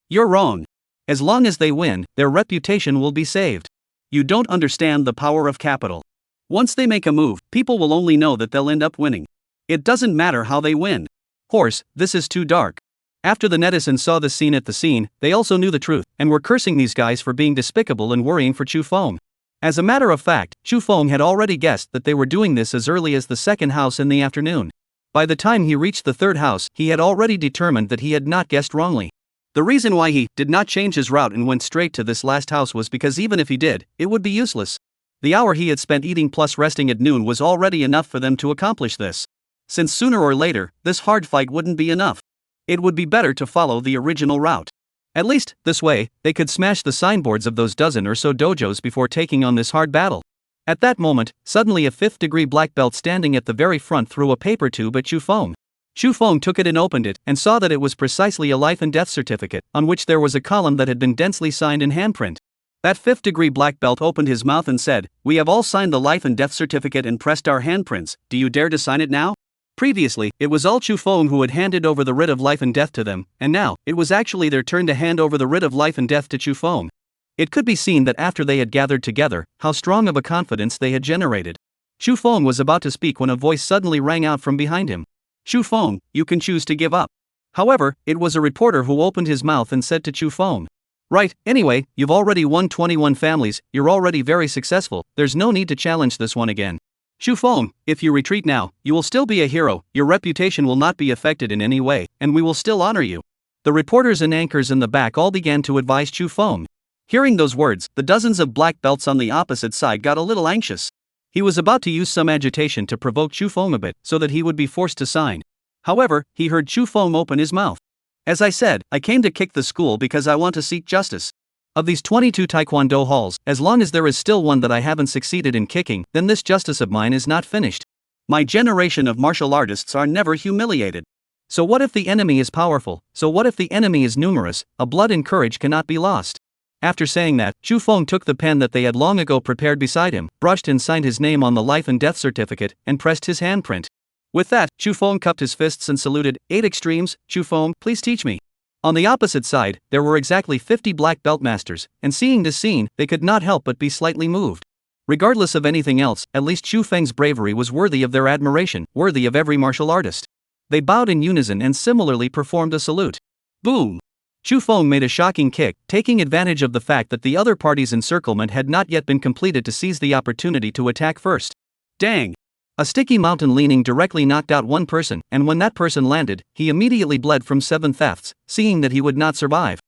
You're wrong. As long as they win, their reputation will be saved. You don't understand the power of capital. Once they make a move, people will only know that they'll end up winning. It doesn't matter how they win. Horse, this is too dark. After the netizens saw this scene at the scene, they also knew the truth, and were cursing these guys for being despicable and worrying for Chu Feng. As a matter of fact, Chu Feng had already guessed that they were doing this as early as the 2nd house in the afternoon. By the time he reached the 3rd house, he had already determined that he had not guessed wrongly. The reason why he did not change his route and went straight to this last house was because even if he did, it would be useless. The hour he had spent eating plus resting at noon was already enough for them to accomplish this. Since sooner or later, this hard fight wouldn't be enough. It would be better to follow the original route. At least, this way, they could smash the signboards of those dozen or so dojos before taking on this hard battle. At that moment, suddenly a 5th degree black belt standing at the very front threw a paper tube at Chu Feng. Chu Feng took it and opened it, and saw that it was precisely a life and death certificate, on which there was a column that had been densely signed in handprint. That 5th degree black belt opened his mouth and said, "We have all signed the life and death certificate and pressed our handprints, do you dare to sign it now?" Previously, it was all Chu Feng who had handed over the writ of life and death to them, and now, it was actually their turn to hand over the writ of life and death to Chu Feng. It could be seen that after they had gathered together, how strong of a confidence they had generated. Chu Feng was about to speak when a voice suddenly rang out from behind him. "Chu Feng, you can choose to give up." However, it was a reporter who opened his mouth and said to Chu Feng, "Right, anyway, you've already won 21 families, you're already very successful, there's no need to challenge this one again. Chu Feng, if you retreat now, you will still be a hero, your reputation will not be affected in any way, and we will still honor you." The reporters and anchors in the back all began to advise Chu Feng. Hearing those words, the dozens of black belts on the opposite side got a little anxious. He was about to use some agitation to provoke Chu Feng a bit, so that he would be forced to sign. However, he heard Chu Feng open his mouth. "As I said, I came to kick the school because I want to seek justice. Of these 22 Taekwondo halls, as long as there is still one that I haven't succeeded in kicking, then this justice of mine is not finished. My generation of martial artists are never humiliated. So what if the enemy is powerful? So what if the enemy is numerous? A blood and courage cannot be lost." After saying that, Chu Feng took the pen that they had long ago prepared beside him, brushed and signed his name on the life and death certificate, and pressed his handprint. With that, Chu Feng cupped his fists and saluted. 8 extremes, Chu Feng, please teach me." On the opposite side, there were exactly 50 black belt masters, and seeing this scene, they could not help but be slightly moved. Regardless of anything else, at least Chu Feng's bravery was worthy of their admiration, worthy of every martial artist. They bowed in unison and similarly performed a salute. Boom! Chu Feng made a shocking kick, taking advantage of the fact that the other party's encirclement had not yet been completed to seize the opportunity to attack first. Dang! A sticky mountain leaning directly knocked out one person, and when that person landed, he immediately bled from 7 thefts, seeing that he would not survive.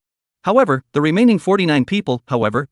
However, the remaining 49 people,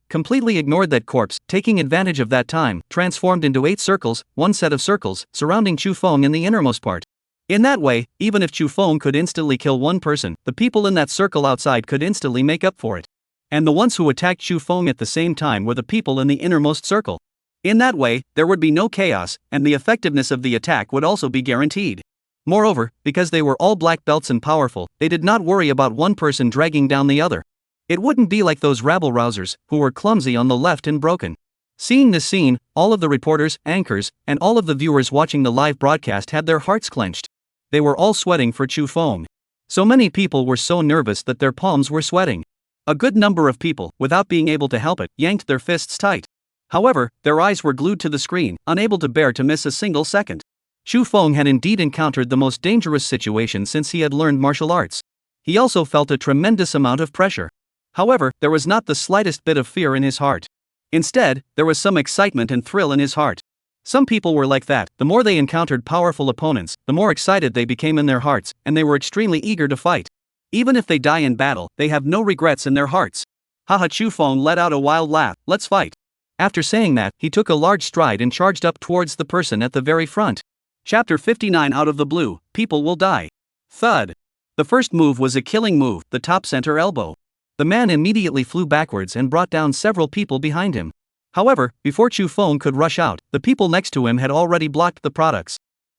completely ignored that corpse, taking advantage of that time, transformed into 8 circles, one set of circles, surrounding Chu Feng in the innermost part. In that way, even if Chu Feng could instantly kill one person, the people in that circle outside could instantly make up for it. And the ones who attacked Chu Feng at the same time were the people in the innermost circle. In that way, there would be no chaos, and the effectiveness of the attack would also be guaranteed. Moreover, because they were all black belts and powerful, they did not worry about one person dragging down the other. It wouldn't be like those rabble-rousers, who were clumsy on the left and broken. Seeing this scene, all of the reporters, anchors, and all of the viewers watching the live broadcast had their hearts clenched. They were all sweating for Chu Feng. So many people were so nervous that their palms were sweating. A good number of people, without being able to help it, yanked their fists tight. However, their eyes were glued to the screen, unable to bear to miss a single second. Chu Feng had indeed encountered the most dangerous situation since he had learned martial arts. He also felt a tremendous amount of pressure. However, there was not the slightest bit of fear in his heart. Instead, there was some excitement and thrill in his heart. Some people were like that. The more they encountered powerful opponents, the more excited they became in their hearts, and they were extremely eager to fight. Even if they die in battle, they have no regrets in their hearts. Haha! Chu Feng let out a wild laugh. Let's fight. After saying that, he took a large stride and charged up towards the person at the very front. Chapter 59. Out of the blue, people will die. Thud. The first move was a killing move, the top center elbow. The man immediately flew backwards and brought down several people behind him. However, before Chu Feng could rush out, the people next to him had already blocked the products.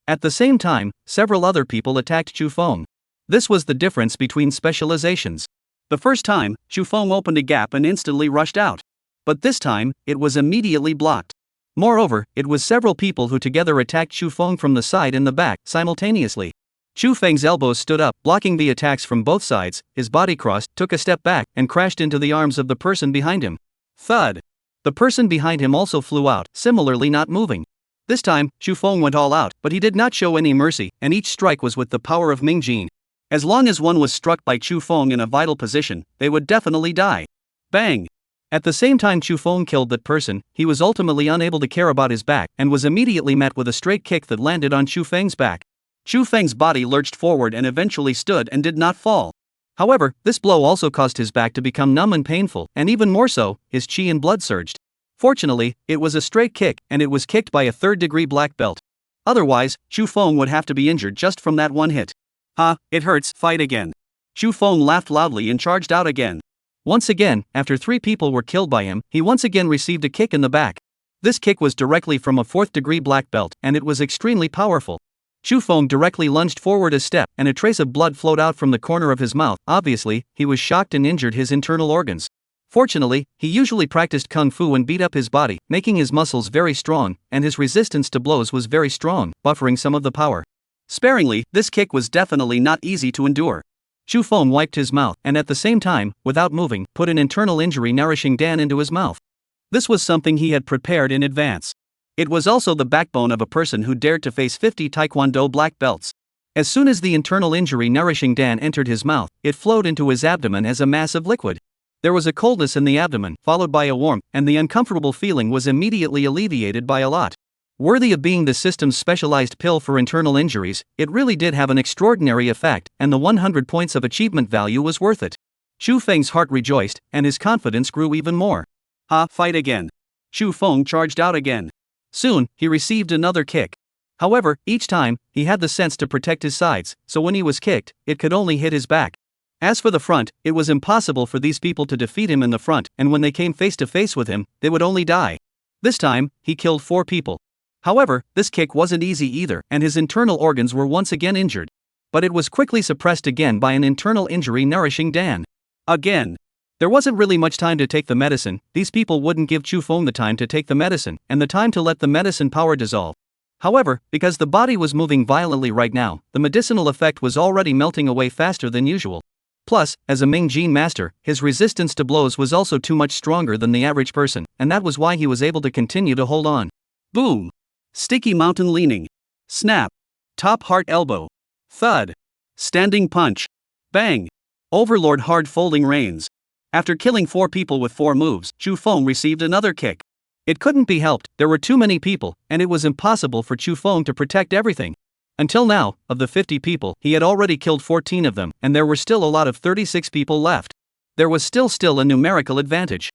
At the same time, several other people attacked Chu Feng. This was the difference between specializations. The first time, Chu Feng opened a gap and instantly rushed out. But this time, it was immediately blocked. Moreover, it was several people who together attacked Chu Feng from the side and the back, simultaneously. Chu Feng's elbows stood up, blocking the attacks from both sides, his body crossed, took a step back, and crashed into the arms of the person behind him. Thud! The person behind him also flew out, similarly not moving. This time, Chu Feng went all out, but he did not show any mercy, and each strike was with the power of Ming Jin. As long as one was struck by Chu Feng in a vital position, they would definitely die. Bang! At the same time Chu Feng killed that person, he was ultimately unable to care about his back, and was immediately met with a straight kick that landed on Chu Feng's back. Chu Feng's body lurched forward and eventually stood and did not fall. However, this blow also caused his back to become numb and painful, and even more so, his chi and blood surged. Fortunately, it was a straight kick, and it was kicked by a third-degree black belt. Otherwise, Chu Feng would have to be injured just from that one hit. Ha, it hurts, fight again. Chu Feng laughed loudly and charged out again. Once again, after 3 people were killed by him, he once again received a kick in the back. This kick was directly from a 4th-degree black belt, and it was extremely powerful. Chu Feng directly lunged forward a step, and a trace of blood flowed out from the corner of his mouth. Obviously, he was shocked and injured his internal organs. Fortunately, he usually practiced kung fu and beat up his body, making his muscles very strong, and his resistance to blows was very strong, buffering some of the power. Sparingly, this kick was definitely not easy to endure. Chu Feng wiped his mouth, and at the same time, without moving, put an internal injury nourishing Dan into his mouth. This was something he had prepared in advance. It was also the backbone of a person who dared to face 50 Taekwondo black belts. As soon as the internal injury nourishing Dan entered his mouth, it flowed into his abdomen as a mass of liquid. There was a coldness in the abdomen, followed by a warmth, and the uncomfortable feeling was immediately alleviated by a lot. Worthy of being the system's specialized pill for internal injuries, it really did have an extraordinary effect, and the 100 points of achievement value was worth it. Chu Feng's heart rejoiced, and his confidence grew even more. Ha, fight again. Chu Feng charged out again. Soon, he received another kick. However, each time, he had the sense to protect his sides, so when he was kicked, it could only hit his back. As for the front, it was impossible for these people to defeat him in the front, and when they came face to face with him, they would only die. This time, he killed 4 people. However, this kick wasn't easy either, and his internal organs were once again injured. But it was quickly suppressed again by an internal injury nourishing Dan. Again. There wasn't really much time to take the medicine. These people wouldn't give Chu Feng the time to take the medicine, and the time to let the medicine power dissolve. However, because the body was moving violently right now, the medicinal effect was already melting away faster than usual. Plus, as a Ming Jin master, his resistance to blows was also too much stronger than the average person, and that was why he was able to continue to hold on. Boom! Sticky mountain leaning. Snap! Top heart elbow. Thud. Standing punch. Bang. Overlord hard folding reins. After killing 4 people with 4 moves, Chu Feng received another kick. It couldn't be helped, there were too many people, and it was impossible for Chu Feng to protect everything. Until now, of the 50 people, he had already killed 14 of them, and there were still a lot of 36 people left. There was still a numerical advantage.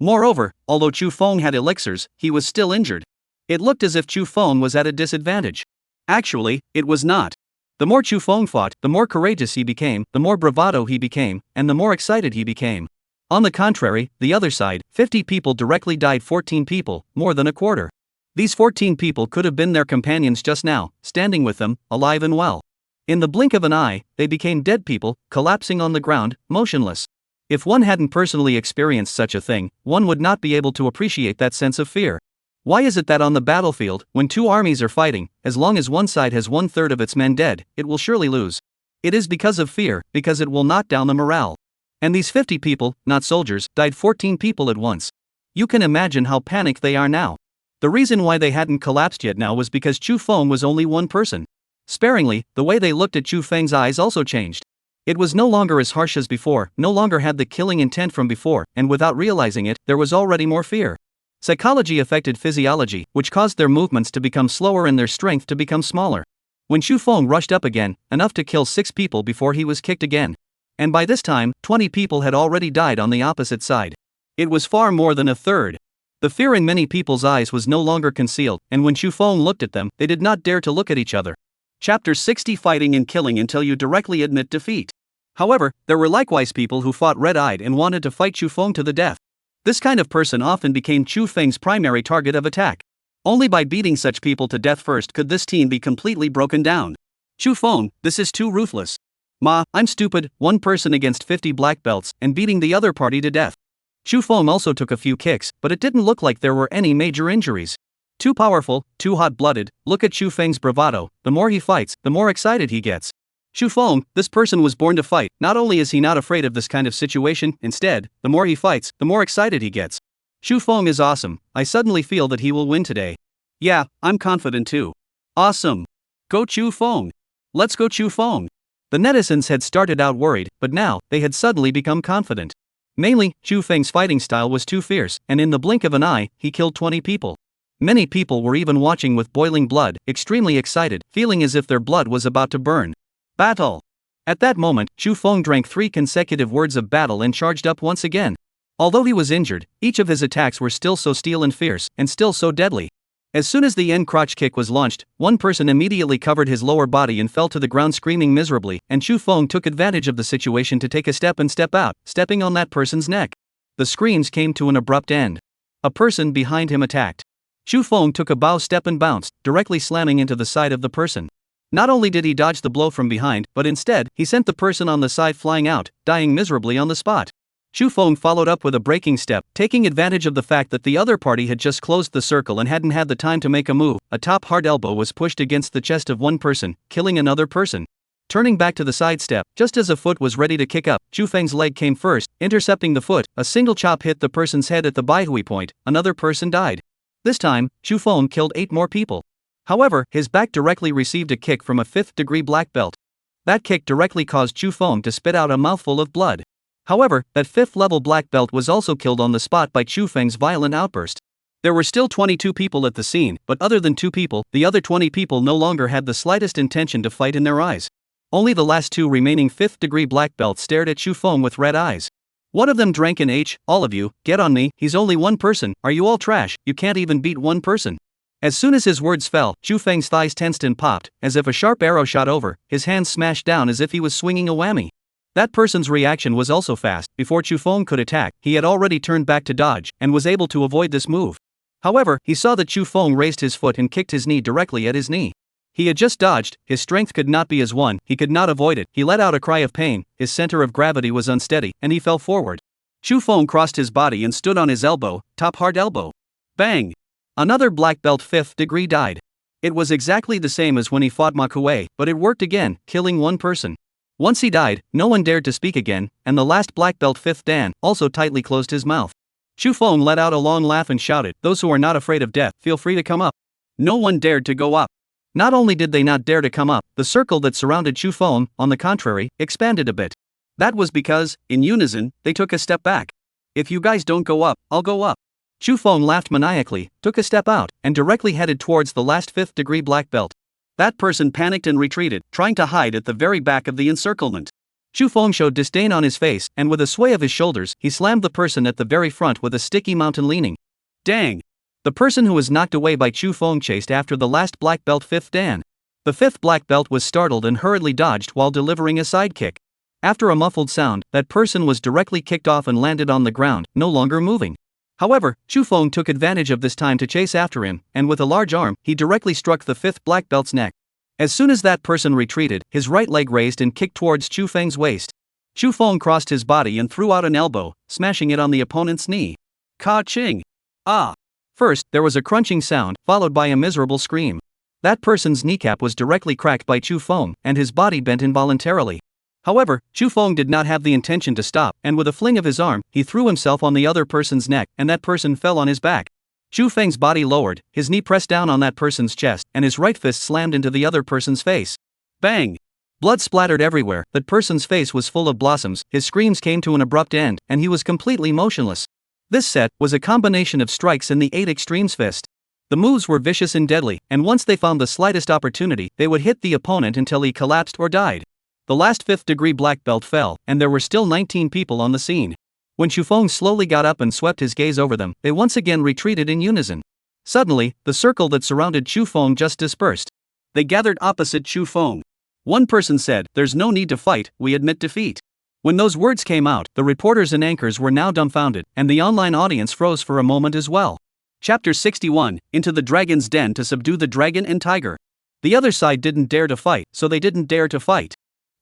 Moreover, although Chu Feng had elixirs, he was still injured. It looked as if Chu Feng was at a disadvantage. Actually, it was not. The more Chu Feng fought, the more courageous he became, the more bravado he became, and the more excited he became. On the contrary, the other side, 50 people directly died 14 people, more than a quarter. These 14 people could have been their companions just now, standing with them, alive and well. In the blink of an eye, they became dead people, collapsing on the ground, motionless. If one hadn't personally experienced such a thing, one would not be able to appreciate that sense of fear. Why is it that on the battlefield, when 2 armies are fighting, as long as one side has 1/3 of its men dead, it will surely lose? It is because of fear, because it will knock down the morale. And these 50 people, not soldiers, died 14 people at once. You can imagine how panicked they are now. The reason why they hadn't collapsed yet now was because Chu Feng was only one person. Sparingly, the way they looked at Chu Feng's eyes also changed. It was no longer as harsh as before, no longer had the killing intent from before, and without realizing it, there was already more fear. Psychology affected physiology, which caused their movements to become slower and their strength to become smaller. When Chu Feng rushed up again, enough to kill 6 people before he was kicked again. And by this time, 20 people had already died on the opposite side. It was far more than a third. The fear in many people's eyes was no longer concealed, and when Chu Feng looked at them, they did not dare to look at each other. Chapter 60 Fighting and Killing Until You Directly Admit Defeat. However, there were likewise people who fought red-eyed and wanted to fight Chu Feng to the death. This kind of person often became Chu Feng's primary target of attack. Only by beating such people to death first could this team be completely broken down. Chu Feng, this is too ruthless. Ma, I'm stupid, one person against 50 black belts, and beating the other party to death. Chu Feng also took a few kicks, but it didn't look like there were any major injuries. Too powerful, too hot-blooded, look at Chu Feng's bravado, the more he fights, the more excited he gets. Chu Feng, this person was born to fight, not only is he not afraid of this kind of situation, instead, the more he fights, the more excited he gets. Chu Feng is awesome, I suddenly feel that he will win today. Yeah, I'm confident too. Awesome. Go Chu Feng. Let's go Chu Feng. The netizens had started out worried, but now, they had suddenly become confident. Mainly, Chu Feng's fighting style was too fierce, and in the blink of an eye, he killed 20 people. Many people were even watching with boiling blood, extremely excited, feeling as if their blood was about to burn. Battle! At that moment, Chu Feng drank 3 consecutive words of battle and charged up once again. Although he was injured, each of his attacks were still so steel and fierce, and still so deadly. As soon as the end crotch kick was launched, one person immediately covered his lower body and fell to the ground screaming miserably, and Chu Feng took advantage of the situation to take a step and step out, stepping on that person's neck. The screams came to an abrupt end. A person behind him attacked. Chu Feng took a bow step and bounced, directly slamming into the side of the person. Not only did he dodge the blow from behind, but instead, he sent the person on the side flying out, dying miserably on the spot. Chu Feng followed up with a breaking step, taking advantage of the fact that the other party had just closed the circle and hadn't had the time to make a move. A top hard elbow was pushed against the chest of one person, killing another person. Turning back to the side step, just as a foot was ready to kick up, Chu Feng's leg came first, intercepting the foot. A single chop hit the person's head at the baihui point, another person died. This time, Chu Feng killed 8 more people. However, his back directly received a kick from a 5th-degree black belt. That kick directly caused Chu Feng to spit out a mouthful of blood. However, that 5th-level black belt was also killed on the spot by Chu Feng's violent outburst. There were still 22 people at the scene, but other than 2 people, the other 20 people no longer had the slightest intention to fight in their eyes. Only the last 2 remaining 5th-degree black belts stared at Chu Feng with red eyes. One of them drank an H. All of you, get on me, he's only one person, are you all trash, you can't even beat one person. As soon as his words fell, Chu Feng's thighs tensed and popped, as if a sharp arrow shot over, his hands smashed down as if he was swinging a whammy. That person's reaction was also fast. Before Chu Feng could attack, he had already turned back to dodge, and was able to avoid this move. However, he saw that Chu Feng raised his foot and kicked his knee directly at his knee. He had just dodged, his strength could not be as one, he could not avoid it, he let out a cry of pain, his center of gravity was unsteady, and he fell forward. Chu Feng crossed his body and stood on his elbow, top hard elbow. Bang! Another black belt 5th degree died. It was exactly the same as when he fought Ma Kuei, but it worked again, killing one person. Once he died, no one dared to speak again, and the last black belt 5th Dan also tightly closed his mouth. Chu Feng let out a long laugh and shouted, "Those who are not afraid of death, feel free to come up." No one dared to go up. Not only did they not dare to come up, the circle that surrounded Chu Feng, on the contrary, expanded a bit. That was because, in unison, they took a step back. If you guys don't go up, I'll go up. Chu Feng laughed maniacally, took a step out, and directly headed towards the last 5th degree black belt. That person panicked and retreated, trying to hide at the very back of the encirclement. Chu Feng showed disdain on his face, and with a sway of his shoulders, he slammed the person at the very front with a sticky mountain leaning. Dang! The person who was knocked away by Chu Feng chased after the last black belt 5th dan. The 5th black belt was startled and hurriedly dodged while delivering a side kick. After a muffled sound, that person was directly kicked off and landed on the ground, no longer moving. However, Chu Feng took advantage of this time to chase after him, and with a large arm, he directly struck the 5th black belt's neck. As soon as that person retreated, his right leg raised and kicked towards Chu Feng's waist. Chu Feng crossed his body and threw out an elbow, smashing it on the opponent's knee. Ka-ching! Ah! First, there was a crunching sound, followed by a miserable scream. That person's kneecap was directly cracked by Chu Feng, and his body bent involuntarily. However, Chu Feng did not have the intention to stop, and with a fling of his arm, he threw himself on the other person's neck, and that person fell on his back. Chu Feng's body lowered, his knee pressed down on that person's chest, and his right fist slammed into the other person's face. Bang! Blood splattered everywhere, that person's face was full of blossoms, his screams came to an abrupt end, and he was completely motionless. This set was a combination of strikes in the 8 extremes fist. The moves were vicious and deadly, and once they found the slightest opportunity, they would hit the opponent until he collapsed or died. The last 5th degree black belt fell, and there were still 19 people on the scene. When Chu Feng slowly got up and swept his gaze over them, they once again retreated in unison. Suddenly, the circle that surrounded Chu Feng just dispersed. They gathered opposite Chu Feng. One person said, "There's no need to fight, we admit defeat." When those words came out, the reporters and anchors were now dumbfounded, and the online audience froze for a moment as well. Chapter 61, Into the Dragon's Den to subdue the dragon and tiger. The other side didn't dare to fight, so they didn't dare to fight.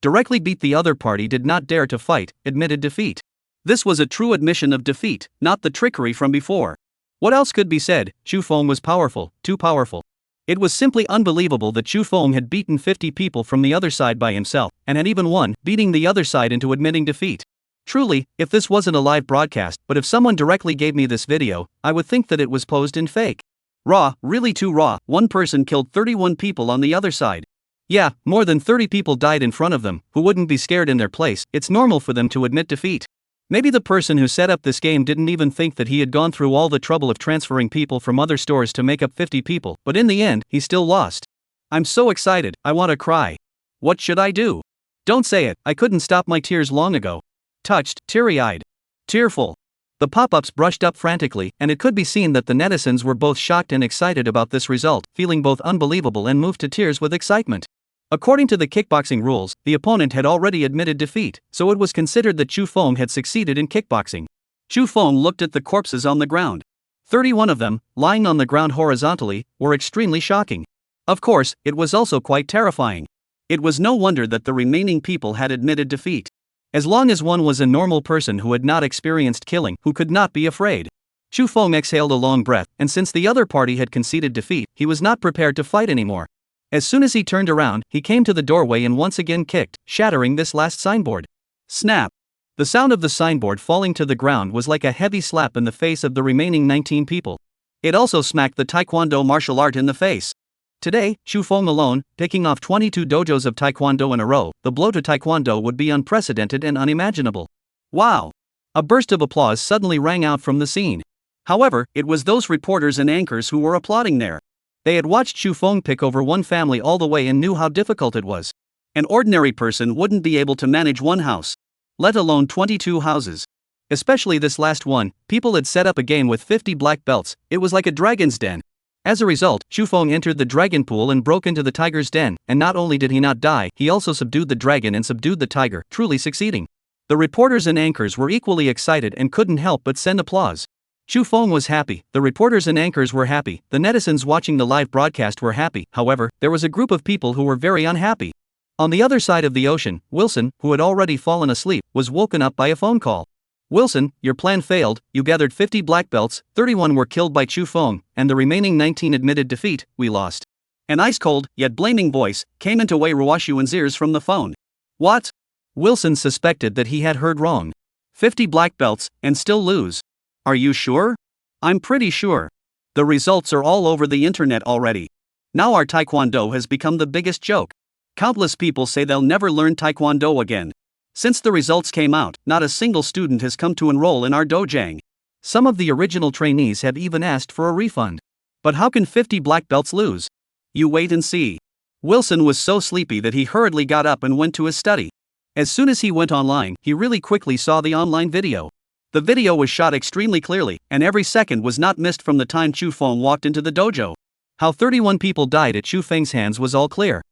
Directly beat the other party did not dare to fight, admitted defeat. This was a true admission of defeat, not the trickery from before. What else could be said? Chu Feng was powerful, too powerful. It was simply unbelievable that Chu Feng had beaten 50 people from the other side by himself, and had even won, beating the other side into admitting defeat. Truly, if this wasn't a live broadcast, but if someone directly gave me this video, I would think that it was posed in fake. Raw, really too raw. One person killed 31 people on the other side. Yeah, more than 30 people died in front of them, who wouldn't be scared in their place. It's normal for them to admit defeat. Maybe the person who set up this game didn't even think that he had gone through all the trouble of transferring people from other stores to make up 50 people, but in the end, he still lost. I'm so excited, I want to cry. What should I do? Don't say it, I couldn't stop my tears long ago. Touched, teary-eyed. Tearful. The pop-ups brushed up frantically, and it could be seen that the netizens were both shocked and excited about this result, feeling both unbelievable and moved to tears with excitement. According to the kickboxing rules, the opponent had already admitted defeat, so it was considered that Chu Feng had succeeded in kickboxing. Chu Feng looked at the corpses on the ground. 31 of them, lying on the ground horizontally, were extremely shocking. Of course, it was also quite terrifying. It was no wonder that the remaining people had admitted defeat. As long as one was a normal person who had not experienced killing, who could not be afraid. Chu Feng exhaled a long breath, and since the other party had conceded defeat, he was not prepared to fight anymore. As soon as he turned around, he came to the doorway and once again kicked, shattering this last signboard. Snap! The sound of the signboard falling to the ground was like a heavy slap in the face of the remaining 19 people. It also smacked the Taekwondo martial art in the face. Today, Chu Feng alone, picking off 22 dojos of Taekwondo in a row, the blow to Taekwondo would be unprecedented and unimaginable. Wow! A burst of applause suddenly rang out from the scene. However, it was those reporters and anchors who were applauding there. They had watched Chu Feng pick over one family all the way and knew how difficult it was. An ordinary person wouldn't be able to manage one house, let alone 22 houses. Especially this last one, people had set up a game with 50 black belts, it was like a dragon's den. As a result, Chu Feng entered the dragon pool and broke into the tiger's den, and not only did he not die, he also subdued the dragon and subdued the tiger, truly succeeding. The reporters and anchors were equally excited and couldn't help but send applause. Chu Feng was happy, the reporters and anchors were happy, the netizens watching the live broadcast were happy. However, there was a group of people who were very unhappy. On the other side of the ocean, Wilson, who had already fallen asleep, was woken up by a phone call. Wilson, your plan failed, you gathered 50 black belts, 31 were killed by Chu Feng, and the remaining 19 admitted defeat, we lost. An ice-cold, yet blaming voice, came into Wei Ruoshuan's ears from the phone. What? Wilson suspected that he had heard wrong. 50 black belts, and still lose. Are you sure? I'm pretty sure. The results are all over the internet already. Now our taekwondo has become the biggest joke. Countless people say they'll never learn taekwondo again. Since the results came out, not a single student has come to enroll in our dojang. Some of the original trainees have even asked for a refund. But how can 50 black belts lose? You wait and see. Wilson was so sleepy that he hurriedly got up and went to his study. As soon as he went online, he really quickly saw the online video. The video was shot extremely clearly, and every second was not missed from the time Chu Feng walked into the dojo. How 31 people died at Chu Feng's hands was all clear.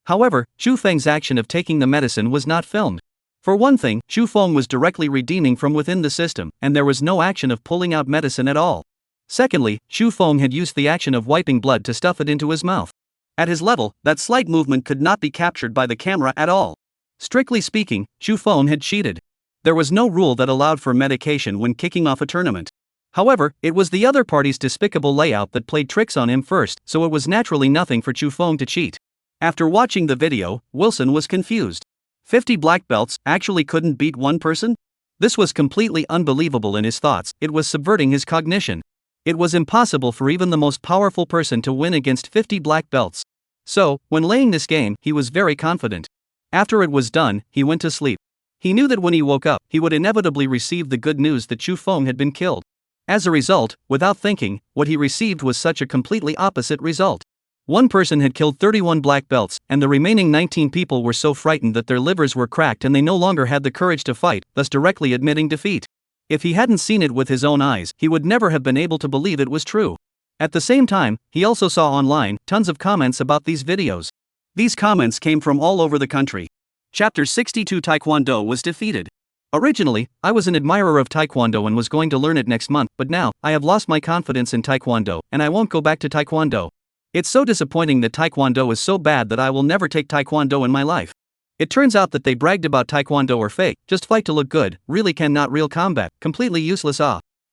However, Chu Feng's action of taking the medicine was not filmed. For one thing, Chu Feng was directly redeeming from within the system, and there was no action of pulling out medicine at all. Secondly, Chu Feng had used the action of wiping blood to stuff it into his mouth. At his level, that slight movement could not be captured by the camera at all. Strictly speaking, Chu Feng had cheated. There was no rule that allowed for medication when kicking off a tournament. However, it was the other party's despicable layout that played tricks on him first, so it was naturally nothing for Chu Feng to cheat. After watching the video, Wilson was confused. 50 black belts actually couldn't beat one person? This was completely unbelievable in his thoughts. It was subverting his cognition. It was impossible for even the most powerful person to win against 50 black belts. So, when laying this game, he was very confident. After it was done, he went to sleep. He knew that when he woke up, he would inevitably receive the good news that Chu Feng had been killed. As a result, without thinking, what he received was such a completely opposite result. One person had killed 31 black belts, and the remaining 19 people were so frightened that their livers were cracked and they no longer had the courage to fight, thus directly admitting defeat. If he hadn't seen it with his own eyes, he would never have been able to believe it was true. At the same time, he also saw online tons of comments about these videos. These comments came from all over the country. Chapter 62 Taekwondo was defeated. Originally, I was an admirer of Taekwondo and was going to learn it next month, but now, I have lost my confidence in Taekwondo, and I won't go back to Taekwondo. It's so disappointing that Taekwondo is so bad that I will never take Taekwondo in my life. It turns out that they bragged about Taekwondo or fake, just fight to look good, really cannot real combat, completely useless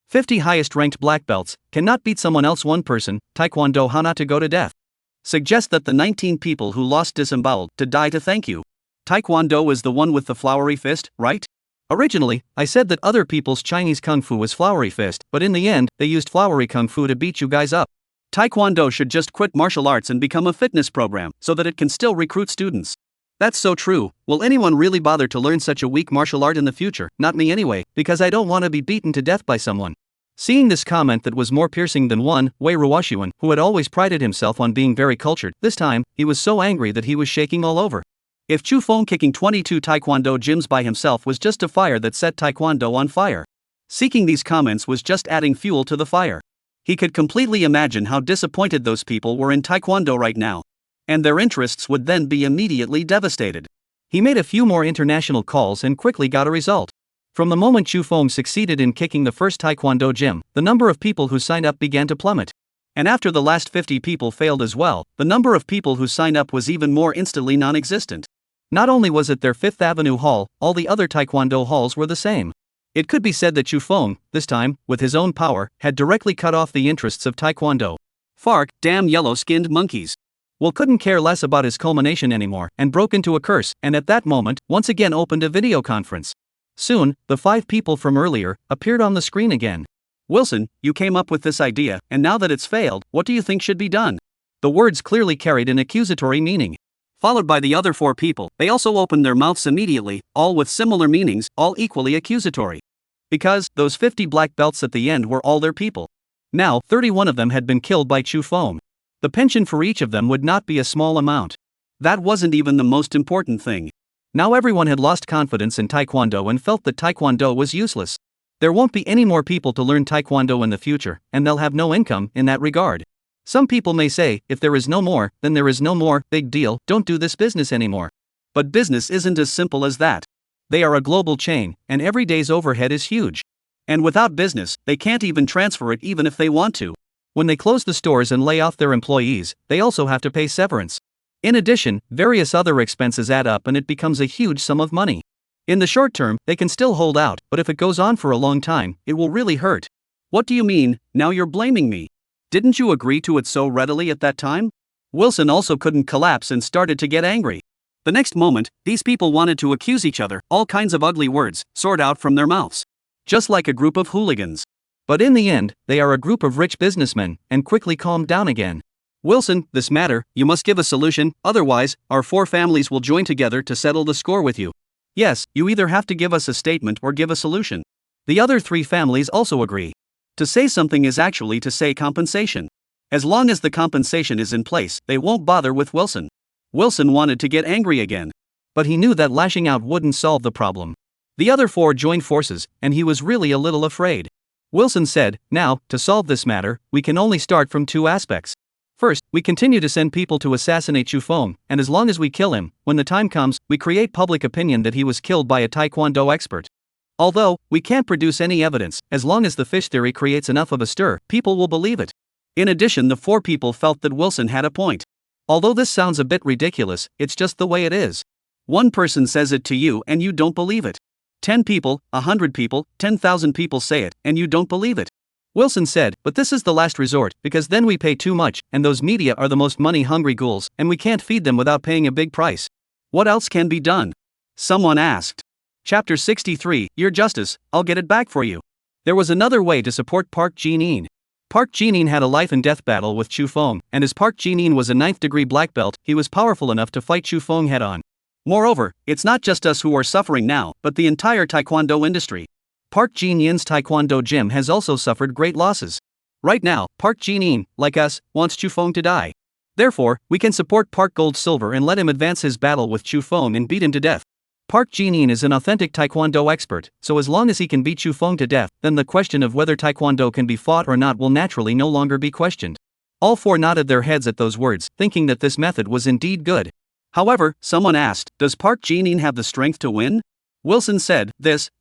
50 highest ranked black belts, cannot beat someone else one person, Taekwondo how not to go to death. Suggest that the 19 people who lost disemboweled to die to thank you. Taekwondo is the one with the flowery fist, right? Originally, I said that other people's Chinese kung fu was flowery fist, but in the end, they used flowery kung fu to beat you guys up. Taekwondo should just quit martial arts and become a fitness program, so that it can still recruit students. That's so true. Will anyone really bother to learn such a weak martial art in the future? Not me anyway, because I don't want to be beaten to death by someone. Seeing this comment that was more piercing than one, Wei Ruoshuan, who had always prided himself on being very cultured, this time, he was so angry that he was shaking all over. If Chu Feng kicking 22 Taekwondo gyms by himself was just a fire that set Taekwondo on fire. Seeking these comments was just adding fuel to the fire. He could completely imagine how disappointed those people were in Taekwondo right now. And their interests would then be immediately devastated. He made a few more international calls and quickly got a result. From the moment Chu Feng succeeded in kicking the first Taekwondo gym, the number of people who signed up began to plummet. And after the last 50 people failed as well, the number of people who signed up was even more instantly non-existent. Not only was it their Fifth Avenue hall, all the other Taekwondo halls were the same. It could be said that Chu Feng, this time, with his own power, had directly cut off the interests of Taekwondo. Fark, damn yellow-skinned monkeys. Will couldn't care less about his culmination anymore, and broke into a curse, and at that moment, once again opened a video conference. Soon, the 5 people from earlier appeared on the screen again. Wilson, you came up with this idea, and now that it's failed, what do you think should be done? The words clearly carried an accusatory meaning. Followed by the other 4 people, they also opened their mouths immediately, all with similar meanings, all equally accusatory. Because, those 50 black belts at the end were all their people. Now, 31 of them had been killed by Chu Feng. The pension for each of them would not be a small amount. That wasn't even the most important thing. Now everyone had lost confidence in Taekwondo and felt that Taekwondo was useless. There won't be any more people to learn Taekwondo in the future, and they'll have no income in that regard. Some people may say, if there is no more, then there is no more, big deal, don't do this business anymore. But business isn't as simple as that. They are a global chain, and every day's overhead is huge. And without business, they can't even transfer it even if they want to. When they close the stores and lay off their employees, they also have to pay severance. In addition, various other expenses add up and it becomes a huge sum of money. In the short term, they can still hold out, but if it goes on for a long time, it will really hurt. What do you mean, now you're blaming me? Didn't you agree to it so readily at that time? Wilson also couldn't collapse and started to get angry. The next moment, these people wanted to accuse each other, all kinds of ugly words, soared out from their mouths. Just like a group of hooligans. But in the end, they are a group of rich businessmen, and quickly calmed down again. Wilson, this matter, you must give a solution, otherwise, our 4 families will join together to settle the score with you. Yes, you either have to give us a statement or give a solution. The other 3 families also agree. To say something is actually to say compensation. As long as the compensation is in place, they won't bother with Wilson. Wilson wanted to get angry again. But he knew that lashing out wouldn't solve the problem. The other 4 joined forces, and he was really a little afraid. Wilson said, now, to solve this matter, we can only start from 2 aspects. First, we continue to send people to assassinate Chu Feng, and as long as we kill him, when the time comes, we create public opinion that he was killed by a taekwondo expert. Although, we can't produce any evidence, as long as the fish theory creates enough of a stir, people will believe it. In addition, the 4 people felt that Wilson had a point. Although this sounds a bit ridiculous, it's just the way it is. One person says it to you and you don't believe it. 10 people, 100 people, 10,000 people say it, and you don't believe it. Wilson said, but this is the last resort, because then we pay too much, and those media are the most money-hungry ghouls, and we can't feed them without paying a big price. What else can be done? Someone asked. Chapter 63, Your Justice, I'll get it back for you. There was another way to support Park Jin-in. Park Jin-in had a life-and-death battle with Chu Feng, and as Park Jin-in was a 9th-degree black belt, he was powerful enough to fight Chu Feng head-on. Moreover, it's not just us who are suffering now, but the entire taekwondo industry. Park Jin-in's taekwondo gym has also suffered great losses. Right now, Park Jin-in, like us, wants Chu Feng to die. Therefore, we can support Park Gold Silver and let him advance his battle with Chu Feng and beat him to death. Park Jin-in is an authentic taekwondo expert, so as long as he can beat Chu Feng to death, then the question of whether taekwondo can be fought or not will naturally no longer be questioned. All 4 nodded their heads at those words, thinking that this method was indeed good. However, someone asked, does Park Jin-in have the strength to win? Wilson said,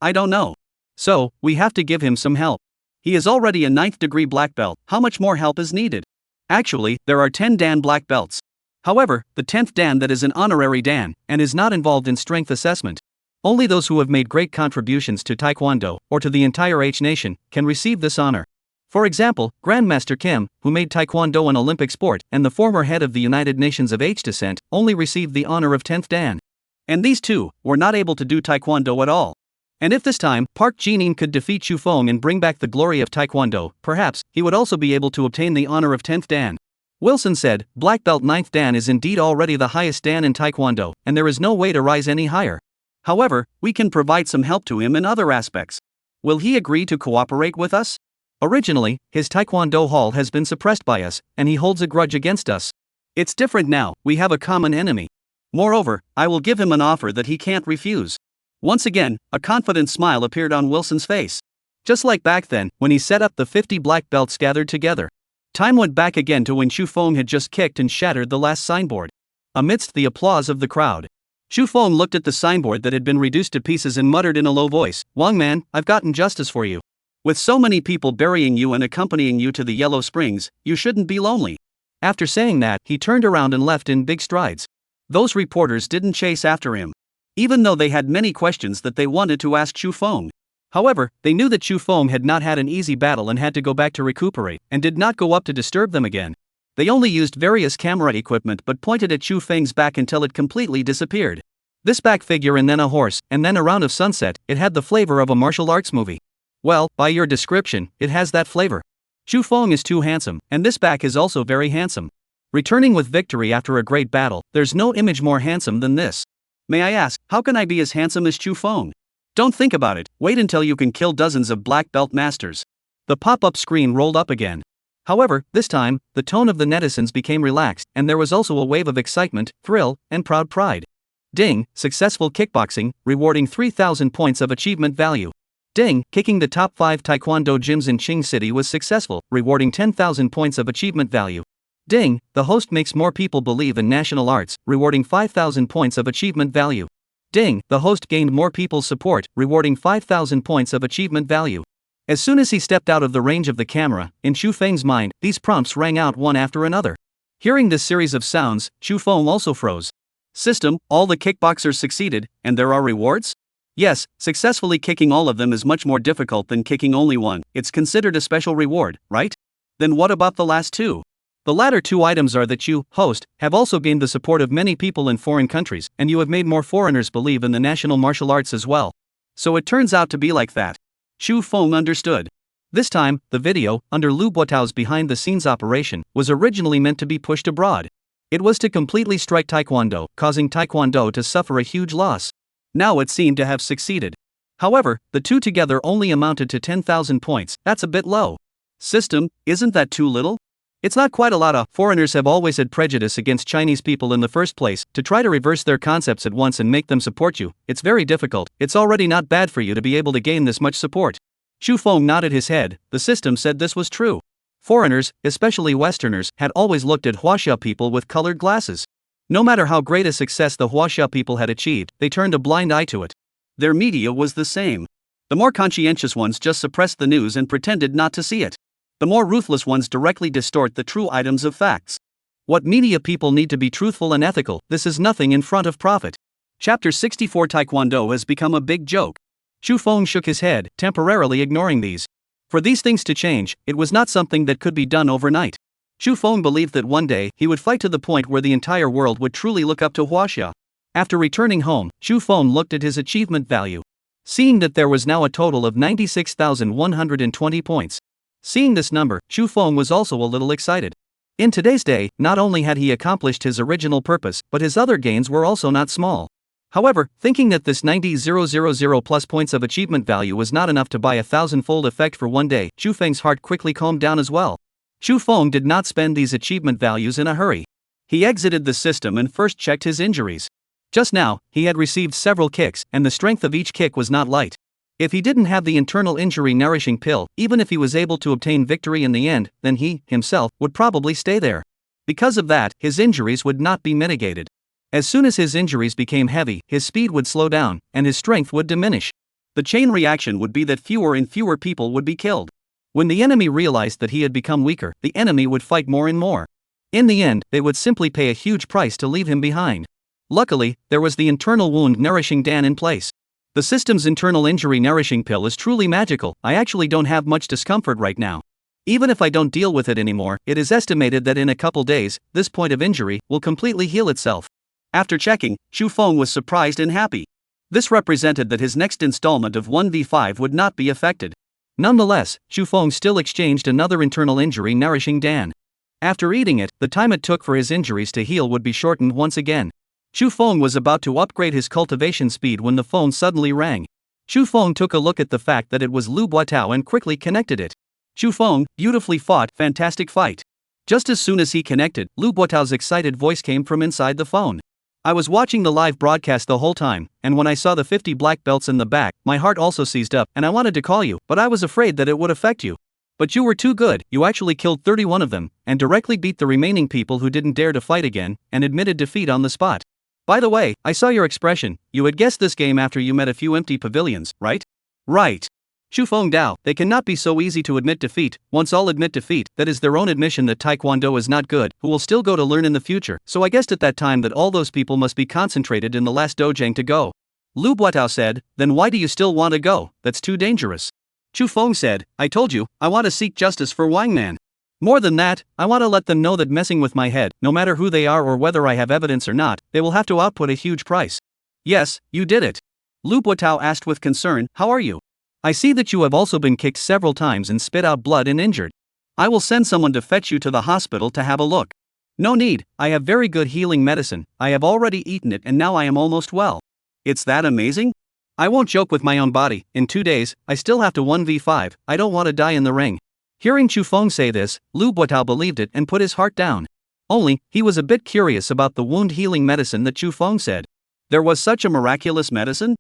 I don't know. So, we have to give him some help. He is already a 9th-degree black belt, how much more help is needed? Actually, there are 10 Dan black belts. However, the 10th Dan that is an honorary Dan, and is not involved in strength assessment. Only those who have made great contributions to Taekwondo, or to the entire H nation, can receive this honor. For example, Grandmaster Kim, who made Taekwondo an Olympic sport, and the former head of the United Nations of H descent, only received the honor of 10th Dan. And these 2 were not able to do Taekwondo at all. And if this time, Park Jin-in could defeat Chu Feng and bring back the glory of Taekwondo, perhaps, he would also be able to obtain the honor of 10th Dan. Wilson said, Black Belt 9th Dan is indeed already the highest Dan in Taekwondo, and there is no way to rise any higher. However, we can provide some help to him in other aspects. Will he agree to cooperate with us? Originally, his Taekwondo hall has been suppressed by us, and he holds a grudge against us. It's different now, we have a common enemy. Moreover, I will give him an offer that he can't refuse. Once again, a confident smile appeared on Wilson's face. Just like back then, when he set up the 50 black belts gathered together. Time went back again to when Chu Feng had just kicked and shattered the last signboard. Amidst the applause of the crowd, Chu Feng looked at the signboard that had been reduced to pieces and muttered in a low voice, Wang man, I've gotten justice for you. With so many people burying you and accompanying you to the Yellow Springs, you shouldn't be lonely. After saying that, he turned around and left in big strides. Those reporters didn't chase after him, even though they had many questions that they wanted to ask Chu Feng. However, they knew that Chu Feng had not had an easy battle and had to go back to recuperate, and did not go up to disturb them again. They only used various camera equipment but pointed at Chu Feng's back until it completely disappeared. This back figure and then a horse, and then a round of sunset, it had the flavor of a martial arts movie. Well, by your description, it has that flavor. Chu Feng is too handsome, and this back is also very handsome. Returning with victory after a great battle, there's no image more handsome than this. May I ask, how can I be as handsome as Chu Feng? Don't think about it, wait until you can kill dozens of black belt masters. The pop-up screen rolled up again. However, this time, the tone of the netizens became relaxed, and there was also a wave of excitement, thrill, and proud pride. Ding, successful kickboxing, rewarding 3,000 points of achievement value. Ding, kicking the top 5 Taekwondo gyms in Qing City was successful, rewarding 10,000 points of achievement value. Ding, the host makes more people believe in national arts, rewarding 5,000 points of achievement value. Ding, the host gained more people's support, rewarding 5,000 points of achievement value. As soon as he stepped out of the range of the camera, in Chu Feng's mind, these prompts rang out one after another. Hearing this series of sounds, Chu Feng also froze. System, all the kickboxers succeeded, and there are rewards? Yes, successfully kicking all of them is much more difficult than kicking only one, it's considered a special reward, right? Then what about the last 2? The latter 2 items are that you, host, have also gained the support of many people in foreign countries, and you have made more foreigners believe in the national martial arts as well. So it turns out to be like that. Chu Feng understood. This time, the video, under Lu Buotao's behind-the-scenes operation, was originally meant to be pushed abroad. It was to completely strike Taekwondo, causing Taekwondo to suffer a huge loss. Now it seemed to have succeeded. However, the two together only amounted to 10,000 points. That's a bit low. System, isn't that too little? It's not quite a lot. Foreigners have always had prejudice against Chinese people in the first place. To try to reverse their concepts at once and make them support you, it's very difficult. It's already not bad for you to be able to gain this much support. Xu Feng nodded his head. The system said this was true. Foreigners, especially Westerners, had always looked at Huaxia people with colored glasses. No matter how great a success the Huaxia people had achieved, they turned a blind eye to it. Their media was the same. The more conscientious ones just suppressed the news and pretended not to see it. The more ruthless ones directly distort the true items of facts. What media people need to be truthful and ethical, this is nothing in front of profit. Chapter 64 Taekwondo has become a big joke. Xu Feng shook his head, temporarily ignoring these. For these things to change, it was not something that could be done overnight. Xu Feng believed that one day he would fight to the point where the entire world would truly look up to Huaxia. After returning home, Xu Feng looked at his achievement value. Seeing that there was now a total of 96,120 points. Seeing this number, Xu Feng was also a little excited. In today's day, not only had he accomplished his original purpose, but his other gains were also not small. However, thinking that this 90,000 plus points of achievement value was not enough to buy a 1,000-fold effect for one day, Xu Feng's heart quickly calmed down as well. Xu Feng did not spend these achievement values in a hurry. He exited the system and first checked his injuries. Just now, he had received several kicks, and the strength of each kick was not light. If he didn't have the internal injury nourishing pill, even if he was able to obtain victory in the end, then he, himself, would probably stay there. Because of that, his injuries would not be mitigated. As soon as his injuries became heavy, his speed would slow down, and his strength would diminish. The chain reaction would be that fewer and fewer people would be killed. When the enemy realized that he had become weaker, the enemy would fight more and more. In the end, they would simply pay a huge price to leave him behind. Luckily, there was the internal wound nourishing Dan in place. The system's internal injury nourishing pill is truly magical. I actually don't have much discomfort right now. Even if I don't deal with it anymore, it is estimated that in a couple days, this point of injury will completely heal itself. After checking, Xu Feng was surprised and happy. This represented that his next installment of 1v5 would not be affected. Nonetheless, Xu Feng still exchanged another internal injury nourishing Dan. After eating it, the time it took for his injuries to heal would be shortened once again. Xu Feng was about to upgrade his cultivation speed when the phone suddenly rang. Xu Feng took a look at the fact that it was Lu Buotao and quickly connected it. Xu Feng, beautifully fought, fantastic fight. Just as soon as he connected, Lu Buotao's excited voice came from inside the phone. I was watching the live broadcast the whole time, and when I saw the 50 black belts in the back, my heart also seized up, and I wanted to call you, but I was afraid that it would affect you. But you were too good, you actually killed 31 of them, and directly beat the remaining people who didn't dare to fight again, and admitted defeat on the spot. By the way, I saw your expression, you had guessed this game after you met a few empty pavilions, right? Right. Xu Feng Dao, they cannot be so easy to admit defeat. Once all admit defeat, that is their own admission that Taekwondo is not good, who will still go to learn in the future, so I guessed at that time that all those people must be concentrated in the last dojang to go. Lu Buotao said, then why do you still want to go? That's too dangerous. Xu Feng said, I told you, I want to seek justice for Wang Man. More than that, I want to let them know that messing with my head, no matter who they are or whether I have evidence or not, they will have to output a huge price. Yes, you did it. Lu Buotao asked with concern, how are you? I see that you have also been kicked several times and spit out blood and injured. I will send someone to fetch you to the hospital to have a look. No need, I have very good healing medicine, I have already eaten it and now I am almost well. It's that amazing? I won't joke with my own body, in 2 days, I still have to 1v5, I don't want to die in the ring. Hearing Xu Feng say this, Lu Buotao believed it and put his heart down. Only, he was a bit curious about the wound healing medicine that Xu Feng said. There was such a miraculous medicine?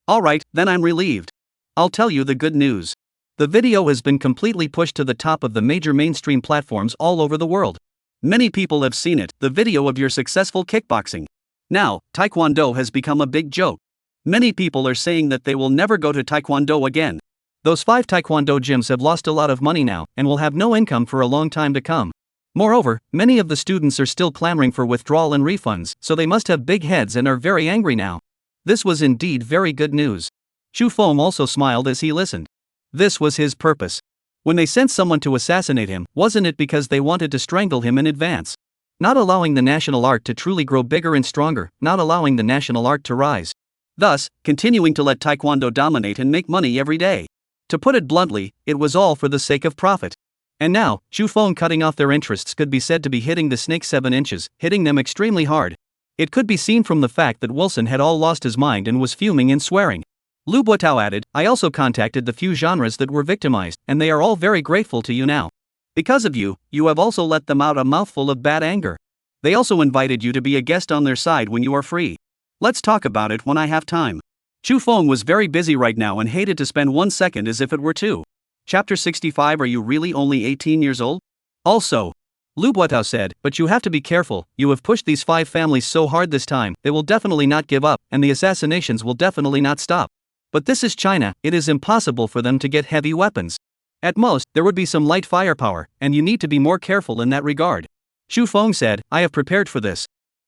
Alright, then I'm relieved. I'll tell you the good news. The video has been completely pushed to the top of the major mainstream platforms all over the world. Many people have seen it, the video of your successful kickboxing. Now, Taekwondo has become a big joke. Many people are saying that they will never go to Taekwondo again. Those 5 Taekwondo gyms have lost a lot of money now, and will have no income for a long time to come. Moreover, many of the students are still clamoring for withdrawal and refunds, so they must have big heads and are very angry now. This was indeed very good news. Xu Feng also smiled as he listened. This was his purpose. When they sent someone to assassinate him, wasn't it because they wanted to strangle him in advance? Not allowing the national art to truly grow bigger and stronger, not allowing the national art to rise. Thus, continuing to let Taekwondo dominate and make money every day. To put it bluntly, it was all for the sake of profit. And now, Chu Feng cutting off their interests could be said to be hitting the snake 7 inches, hitting them extremely hard. It could be seen from the fact that Wilson had all lost his mind and was fuming and swearing. Lu Buotao added, I also contacted the few genres that were victimized, and they are all very grateful to you now. Because of you, you have also let them out a mouthful of bad anger. They also invited you to be a guest on their side when you are free. Let's talk about it when I have time. Chu Feng was very busy right now and hated to spend 1 second as if it were 2. Chapter 65. Are you really only 18 years old? Also, Lu Buotao said, but you have to be careful, you have pushed these 5 families so hard this time, they will definitely not give up, and the assassinations will definitely not stop. But this is China, it is impossible for them to get heavy weapons. At most, there would be some light firepower, and you need to be more careful in that regard. Chu Feng said, I have prepared for this.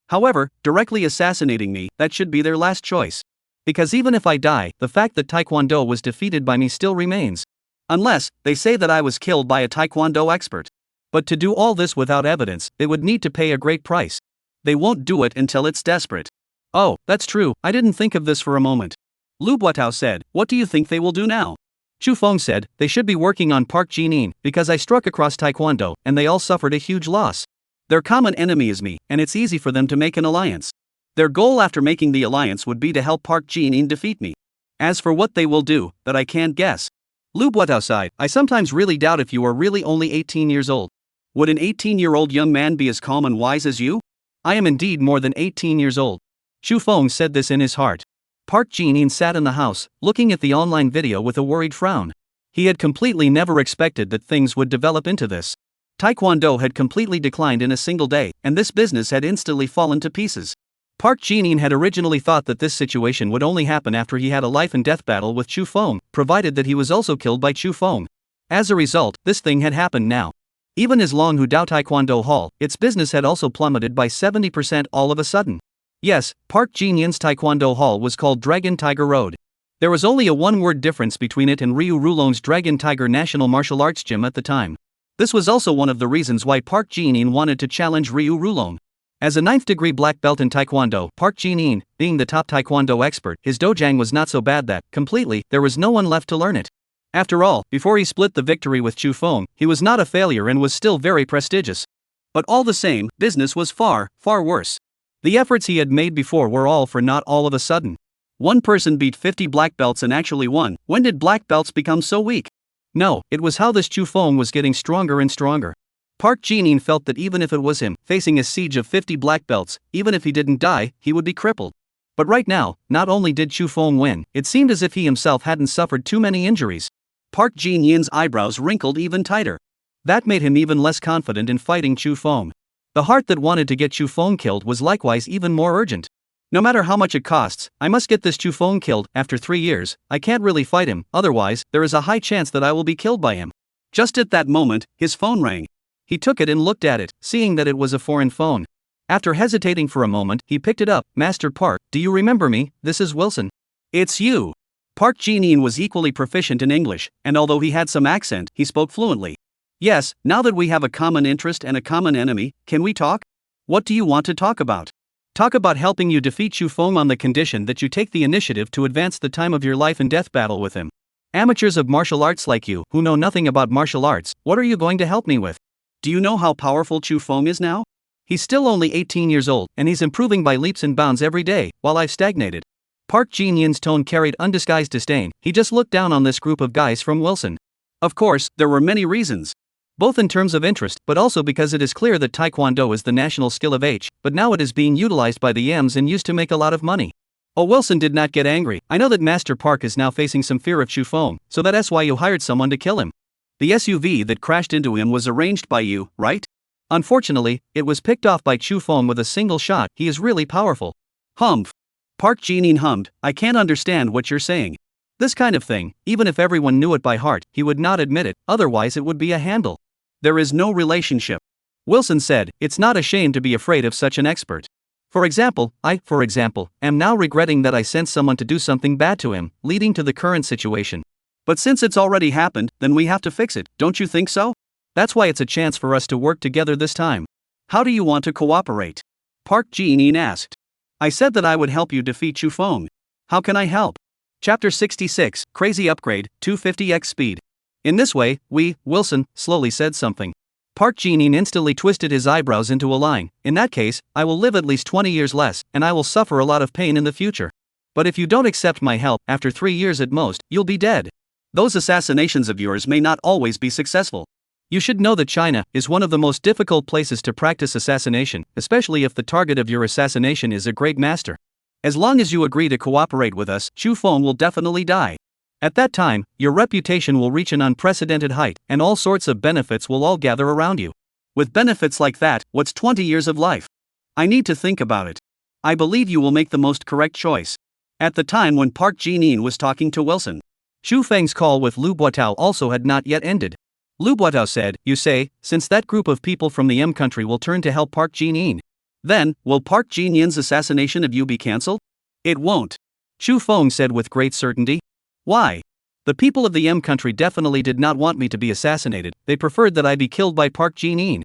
However, directly assassinating me, that should be their last choice. Because even if I die, the fact that Taekwondo was defeated by me still remains. Unless, they say that I was killed by a Taekwondo expert. But to do all this without evidence, they would need to pay a great price. They won't do it until it's desperate. Oh, that's true, I didn't think of this for a moment. Lu Buotao said, what do you think they will do now? Chu Feng said, they should be working on Park Jinin, because I struck across Taekwondo, and they all suffered a huge loss. Their common enemy is me, and it's easy for them to make an alliance. Their goal after making the alliance would be to help Park Jinin defeat me. As for what they will do, that I can't guess. Lu Buotao sighed, I sometimes really doubt if you are really only 18 years old. Would an 18-year-old young man be as calm and wise as you? I am indeed more than 18 years old. Chu Feng said this in his heart. Park Jinin sat in the house, looking at the online video with a worried frown. He had completely never expected that things would develop into this. Taekwondo had completely declined in a single day, and this business had instantly fallen to pieces. Park Jinin had originally thought that this situation would only happen after he had a life and death battle with Chu Feng, provided that he was also killed by Chu Feng. As a result, this thing had happened now. Even as Long Hu Dao Taekwondo Hall, its business had also plummeted by 70% all of a sudden. Yes, Park Jinin's Taekwondo Hall was called Dragon Tiger Road. There was only a one-word difference between it and Ryu Rulong's Dragon Tiger National Martial Arts Gym at the time. This was also one of the reasons why Park Jinin wanted to challenge Ryu Rulong. As a 9th degree black belt in Taekwondo, Park Jinin, being the top Taekwondo expert, his dojang was not so bad that, completely, there was no one left to learn it. After all, before he split the victory with Chu Feng, he was not a failure and was still very prestigious. But all the same, business was far, far worse. The efforts he had made before were all for naught all of a sudden. One person beat 50 black belts and actually won. When did black belts become so weak? No, it was how this Chu Feng was getting stronger and stronger. Park Jinin felt that even if it was him, facing a siege of 50 black belts, even if he didn't die, he would be crippled. But right now, not only did Chu Feng win, it seemed as if he himself hadn't suffered too many injuries. Park Jinin's eyebrows wrinkled even tighter. That made him even less confident in fighting Chu Feng. The heart that wanted to get Chu Feng killed was likewise even more urgent. No matter how much it costs, I must get this Chu Feng killed. After 3 years, I can't really fight him, otherwise, there is a high chance that I will be killed by him. Just at that moment, his phone rang. He took it and looked at it, seeing that it was a foreign phone. After hesitating for a moment, he picked it up. Master Park, do you remember me? This is Wilson. It's you. Park Jinin was equally proficient in English, and although he had some accent, he spoke fluently. Yes, now that we have a common interest and a common enemy, can we talk? What do you want to talk about? Talk about helping you defeat Chu Feng on the condition that you take the initiative to advance the time of your life and death battle with him. Amateurs of martial arts like you, who know nothing about martial arts, what are you going to help me with? Do you know how powerful Chu Feng is now? He's still only 18 years old, and he's improving by leaps and bounds every day, while I've stagnated. Park Jinin's tone carried undisguised disdain. He just looked down on this group of guys from Wilson. Of course, there were many reasons. Both in terms of interest, but also because it is clear that Taekwondo is the national skill of H, but now it is being utilized by the Yams and used to make a lot of money. Oh, Wilson did not get angry. I know that Master Park is now facing some fear of Chu Feng, so that's why you hired someone to kill him. The SUV that crashed into him was arranged by you, right? Unfortunately, it was picked off by Chu Feng with a single shot. He is really powerful. Humph. Park Jinin hummed, I can't understand what you're saying. This kind of thing, even if everyone knew it by heart, he would not admit it, otherwise it would be a handle. There is no relationship. Wilson said, it's not a shame to be afraid of such an expert. For example, I am now regretting that I sent someone to do something bad to him, leading to the current situation. But since it's already happened, then we have to fix it, don't you think so? That's why it's a chance for us to work together this time. How do you want to cooperate? Park Jinin asked. I said that I would help you defeat Chu Feng. How can I help? Chapter 66, Crazy Upgrade, 250x Speed. In this way, Wilson, slowly said something. Park Jin instantly twisted his eyebrows into a line. In that case, I will live at least 20 years less, and I will suffer a lot of pain in the future. But if you don't accept my help, after 3 years at most, you'll be dead. Those assassinations of yours may not always be successful. You should know that China is one of the most difficult places to practice assassination, especially if the target of your assassination is a great master. As long as you agree to cooperate with us, Chu Feng will definitely die. At that time, your reputation will reach an unprecedented height, and all sorts of benefits will all gather around you. With benefits like that, what's 20 years of life? I need to think about it. I believe you will make the most correct choice. At the time when Park Jin was talking to Wilson, Chu Feng's call with Lu Buotao also had not yet ended. Lu Buotao said, "You say, since that group of people from the M country will turn to help Park Jin, then, will Park Jin-yin's assassination of you be cancelled?" "It won't," Chu Feng said with great certainty. "Why?" "The people of the M country definitely did not want me to be assassinated, they preferred that I be killed by Park Jin.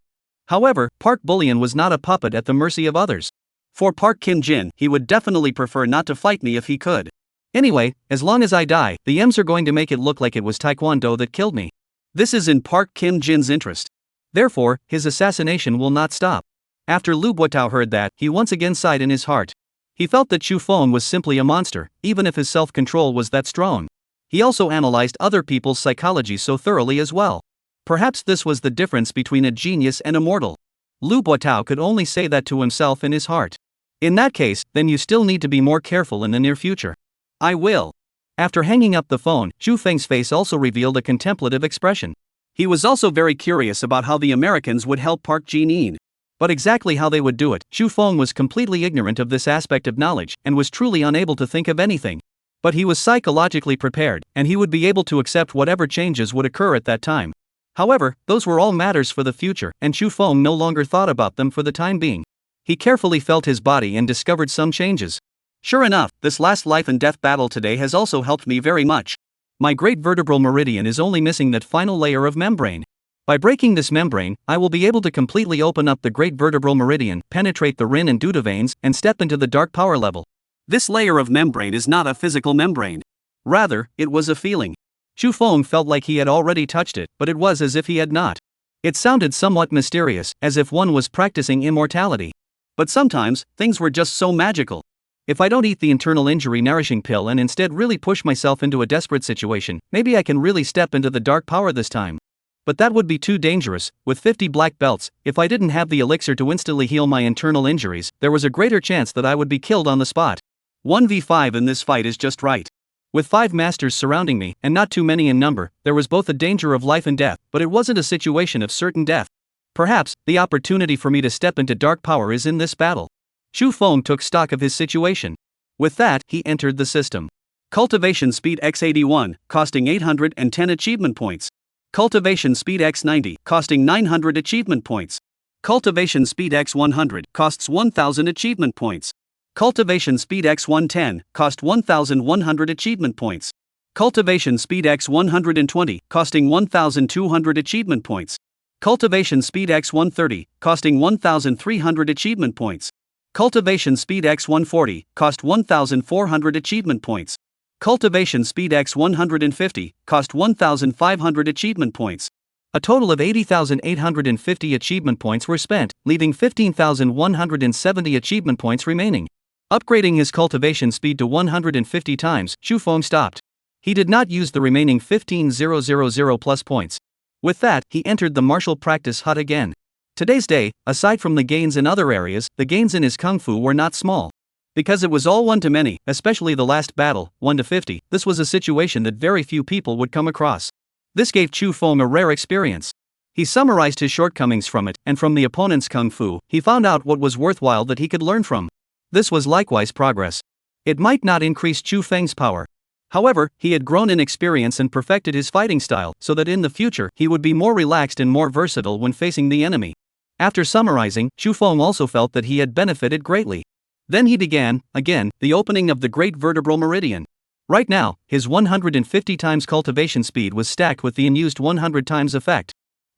However, Park Bullion was not a puppet at the mercy of others. For Park Kim Jin, he would definitely prefer not to fight me if he could. Anyway, as long as I die, the M's are going to make it look like it was Taekwondo that killed me. This is in Park Kim Jin's interest. Therefore, his assassination will not stop." After Lu Buotao heard that, he once again sighed in his heart. He felt that Chu Feng was simply a monster, even if his self-control was that strong. He also analyzed other people's psychology so thoroughly as well. Perhaps this was the difference between a genius and a mortal. Lu Buotao could only say that to himself in his heart. In that case, then you still need to be more careful in the near future. "I will." After hanging up the phone, Chu Feng's face also revealed a contemplative expression. He was also very curious about how the Americans would help Park Jin. But exactly how they would do it, Chu Feng was completely ignorant of this aspect of knowledge, and was truly unable to think of anything. But he was psychologically prepared, and he would be able to accept whatever changes would occur at that time. However, those were all matters for the future, and Chu Feng no longer thought about them for the time being. He carefully felt his body and discovered some changes. "Sure enough, this last life and death battle today has also helped me very much. My great vertebral meridian is only missing that final layer of membrane. By breaking this membrane, I will be able to completely open up the great vertebral meridian, penetrate the Rin and Duda veins, and step into the dark power level." This layer of membrane is not a physical membrane. Rather, it was a feeling. Chu Feng felt like he had already touched it, but it was as if he had not. It sounded somewhat mysterious, as if one was practicing immortality. But sometimes, things were just so magical. If I don't eat the internal injury nourishing pill and instead really push myself into a desperate situation, maybe I can really step into the dark power this time. But that would be too dangerous. With 50 black belts, if I didn't have the elixir to instantly heal my internal injuries, there was a greater chance that I would be killed on the spot. 1v5 in this fight is just right. With 5 masters surrounding me, and not too many in number, there was both a danger of life and death, but it wasn't a situation of certain death. Perhaps, the opportunity for me to step into dark power is in this battle. Chu Feng took stock of his situation. With that, he entered the system. Cultivation Speed X81, costing 810 achievement points. Cultivation Speed X90, costing 900 achievement points. Cultivation Speed X100, costs 1000 achievement points. Cultivation Speed X110, cost 1100 achievement points. Cultivation Speed X120, costing 1200 achievement points. Cultivation Speed X130, costing 1300 achievement points. Cultivation Speed X140, cost 1400 achievement points. Cultivation Speed X150, cost 1500 achievement points. A total of 80,850 achievement points were spent, leaving 15,170 achievement points remaining. Upgrading his cultivation speed to 150 times, Chu Feng stopped. He did not use the remaining 15,000 plus points. With that, he entered the martial practice hut again. Today's day, aside from the gains in other areas, the gains in his kung fu were not small. Because it was all 1 to many, especially the last battle, 1 to 50, this was a situation that very few people would come across. This gave Chu Feng a rare experience. He summarized his shortcomings from it, and from the opponent's kung fu, he found out what was worthwhile that he could learn from. This was likewise progress. It might not increase Chu Feng's power. However, he had grown in experience and perfected his fighting style, so that in the future, he would be more relaxed and more versatile when facing the enemy. After summarizing, Chu Feng also felt that he had benefited greatly. Then he began, again, the opening of the great vertebral meridian. Right now, his 150 times cultivation speed was stacked with the unused 100 times effect.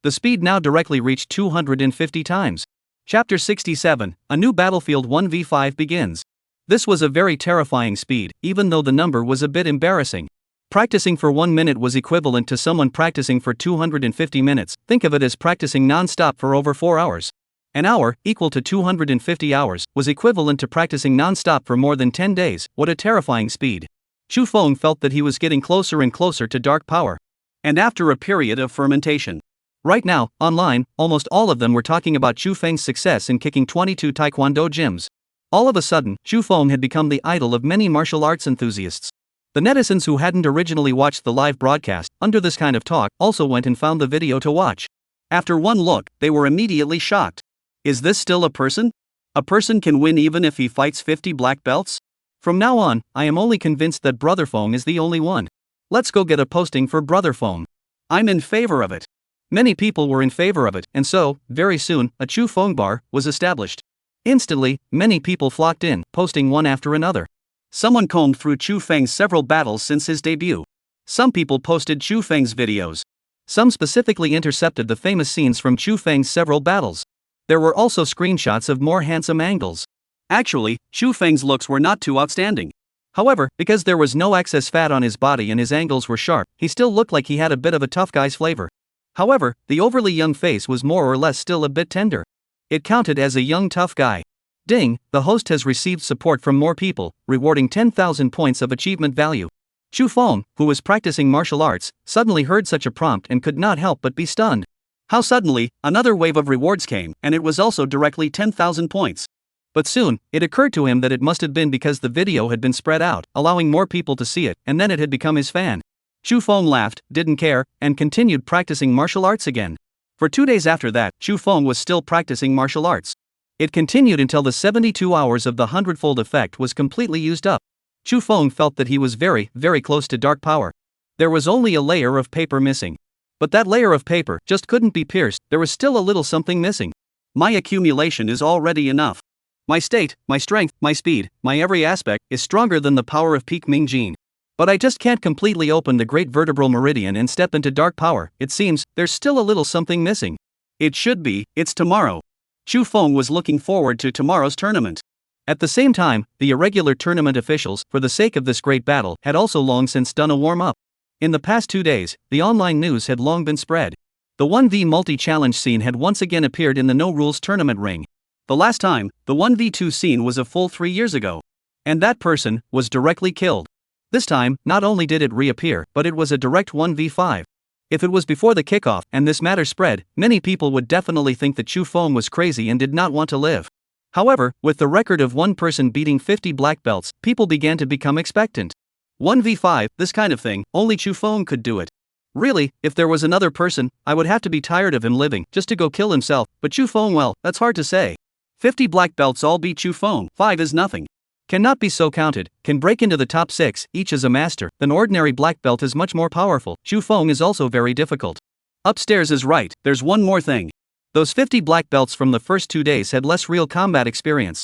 The speed now directly reached 250 times. Chapter 67, A New Battlefield 1v5 begins. This was a very terrifying speed, even though the number was a bit embarrassing. Practicing for 1 minute was equivalent to someone practicing for 250 minutes. Think of it as practicing non-stop for over 4 hours. An hour, equal to 250 hours, was equivalent to practicing non-stop for more than 10 days. What a terrifying speed. Chu Feng felt that he was getting closer and closer to dark power. And after a period of fermentation. Right now, online, almost all of them were talking about Chu Feng's success in kicking 22 taekwondo gyms. All of a sudden, Chu Feng had become the idol of many martial arts enthusiasts. The netizens who hadn't originally watched the live broadcast, under this kind of talk, also went and found the video to watch. After one look, they were immediately shocked. Is this still a person? A person can win even if he fights 50 black belts? From now on, I am only convinced that Brother Feng is the only one. Let's go get a posting for Brother Feng. I'm in favor of it. Many people were in favor of it, and so, very soon, a Chu Feng bar was established. Instantly, many people flocked in, posting one after another. Someone combed through Chu Feng's several battles since his debut. Some people posted Chu Feng's videos. Some specifically intercepted the famous scenes from Chu Feng's several battles. There were also screenshots of more handsome angles. Actually, Chu Feng's looks were not too outstanding. However, because there was no excess fat on his body and his angles were sharp, he still looked like he had a bit of a tough guy's flavor. However, the overly young face was more or less still a bit tender. It counted as a young tough guy. Ding, the host has received support from more people, rewarding 10,000 points of achievement value. Chu Feng, who was practicing martial arts, suddenly heard such a prompt and could not help but be stunned. How suddenly, another wave of rewards came, and it was also directly 10,000 points. But soon, it occurred to him that it must have been because the video had been spread out, allowing more people to see it, and then it had become his fan. Chu Feng laughed, didn't care, and continued practicing martial arts again. For 2 days after that, Chu Feng was still practicing martial arts. It continued until the 72 hours of the hundredfold effect was completely used up. Chu Feng felt that he was very, very close to dark power. There was only a layer of paper missing. But that layer of paper just couldn't be pierced, there was still a little something missing. My accumulation is already enough. My state, my strength, my speed, my every aspect is stronger than the power of peak Ming Jin. But I just can't completely open the great vertebral meridian and step into dark power. It seems there's still a little something missing. It should be, it's tomorrow. Chu Feng was looking forward to tomorrow's tournament. At the same time, the irregular tournament officials, for the sake of this great battle, had also long since done a warm-up. In the past 2 days, the online news had long been spread. The 1v multi-challenge scene had once again appeared in the no-rules tournament ring. The last time, the 1v2 scene was a full 3 years ago. And that person was directly killed. This time, not only did it reappear, but it was a direct 1v5. If it was before the kickoff and this matter spread, many people would definitely think that Chu Feng was crazy and did not want to live. However, with the record of one person beating 50 black belts, people began to become expectant. 1v5, this kind of thing, only Chu Feng could do it. Really, if there was another person, I would have to be tired of him living, just to go kill himself, but Chu Feng, well, that's hard to say. 50 black belts all beat Chu Feng, 5 is nothing. Cannot be so counted, can break into the top 6, each as a master, then ordinary black belt is much more powerful. Chu Feng is also very difficult. Upstairs is right, there's one more thing. Those 50 black belts from the first 2 days had less real combat experience.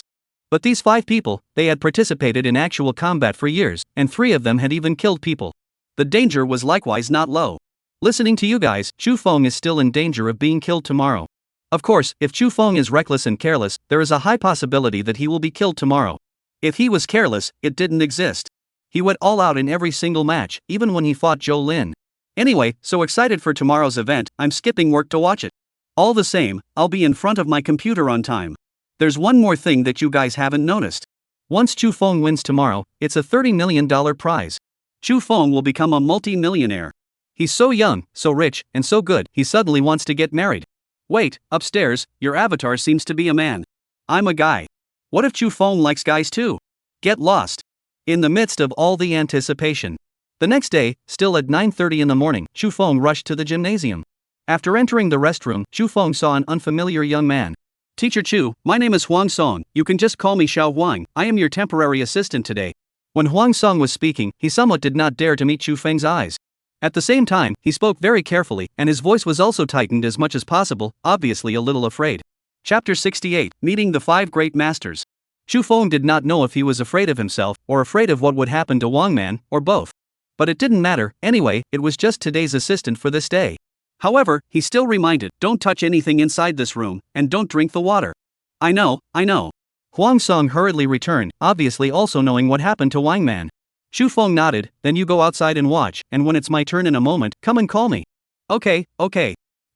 But these 5 people, they had participated in actual combat for years, and 3 of them had even killed people. The danger was likewise not low. Listening to you guys, Chu Feng is still in danger of being killed tomorrow. Of course, if Chu Feng is reckless and careless, there is a high possibility that he will be killed tomorrow. If he was careless, it didn't exist. He went all out in every single match, even when he fought Zhou Lin. Anyway, so excited for tomorrow's event, I'm skipping work to watch it. All the same, I'll be in front of my computer on time. There's one more thing that you guys haven't noticed. Once Chu Feng wins tomorrow, it's a $30 million prize. Chu Feng will become a multi-millionaire. He's so young, so rich, and so good, he suddenly wants to get married. Wait, upstairs, your avatar seems to be a man. I'm a guy. What if Chu Feng likes guys too? Get lost. In the midst of all the anticipation. The next day, still at 9:30 in the morning, Chu Feng rushed to the gymnasium. After entering the restroom, Chu Feng saw an unfamiliar young man. Teacher Chu, my name is Huang Song, you can just call me Xiao Huang, I am your temporary assistant today. When Huang Song was speaking, he somewhat did not dare to meet Chu Feng's eyes. At the same time, he spoke very carefully, and his voice was also tightened as much as possible, obviously a little afraid. Chapter 68, Meeting the 5 Great Masters. Chu Feng did not know if he was afraid of himself, or afraid of what would happen to Wang Man, or both. But it didn't matter, anyway, it was just today's assistant for this day. However, he still reminded, don't touch anything inside this room, and don't drink the water. I know. Huang Song hurriedly returned, obviously also knowing what happened to Wang Man. Xu Feng nodded, then you go outside and watch, and when it's my turn in a moment, come and call me. Okay.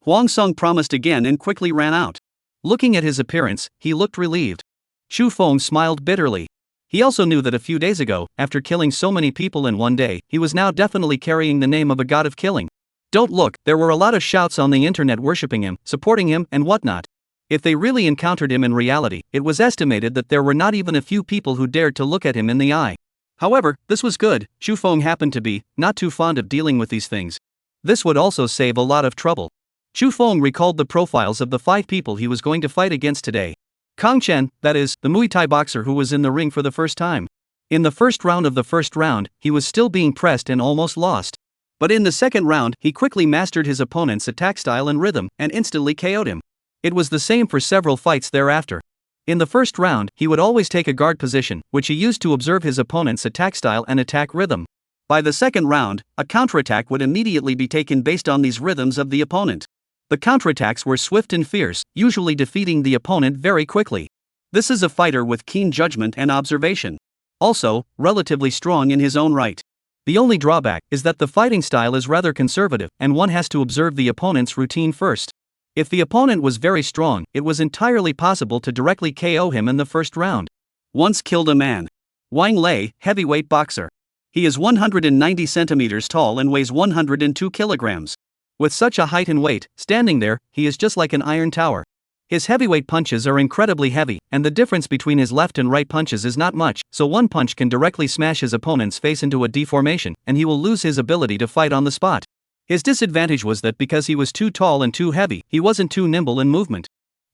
Huang Song promised again and quickly ran out. Looking at his appearance, he looked relieved. Xu Feng smiled bitterly. He also knew that a few days ago, after killing so many people in one day, he was now definitely carrying the name of a god of killing. Don't look, there were a lot of shouts on the internet worshipping him, supporting him, and whatnot. If they really encountered him in reality, it was estimated that there were not even a few people who dared to look at him in the eye. However, this was good. Xu Feng happened to be not too fond of dealing with these things. This would also save a lot of trouble. Xu Feng recalled the profiles of the 5 people he was going to fight against today. Kang Chen, that is, the Muay Thai boxer who was in the ring for the first time. In the first round of the first round, he was still being pressed and almost lost. But in the second round, he quickly mastered his opponent's attack style and rhythm, and instantly KO'd him. It was the same for several fights thereafter. In the first round, he would always take a guard position, which he used to observe his opponent's attack style and attack rhythm. By the second round, a counterattack would immediately be taken based on these rhythms of the opponent. The counterattacks were swift and fierce, usually defeating the opponent very quickly. This is a fighter with keen judgment and observation. Also, relatively strong in his own right. The only drawback is that the fighting style is rather conservative, and one has to observe the opponent's routine first. If the opponent was very strong, it was entirely possible to directly KO him in the first round. Once killed a man. Wang Lei, heavyweight boxer. He is 190 centimeters tall and weighs 102 kilograms. With such a height and weight, standing there, he is just like an iron tower. His heavyweight punches are incredibly heavy, and the difference between his left and right punches is not much, so one punch can directly smash his opponent's face into a deformation, and he will lose his ability to fight on the spot. His disadvantage was that because he was too tall and too heavy, he wasn't too nimble in movement.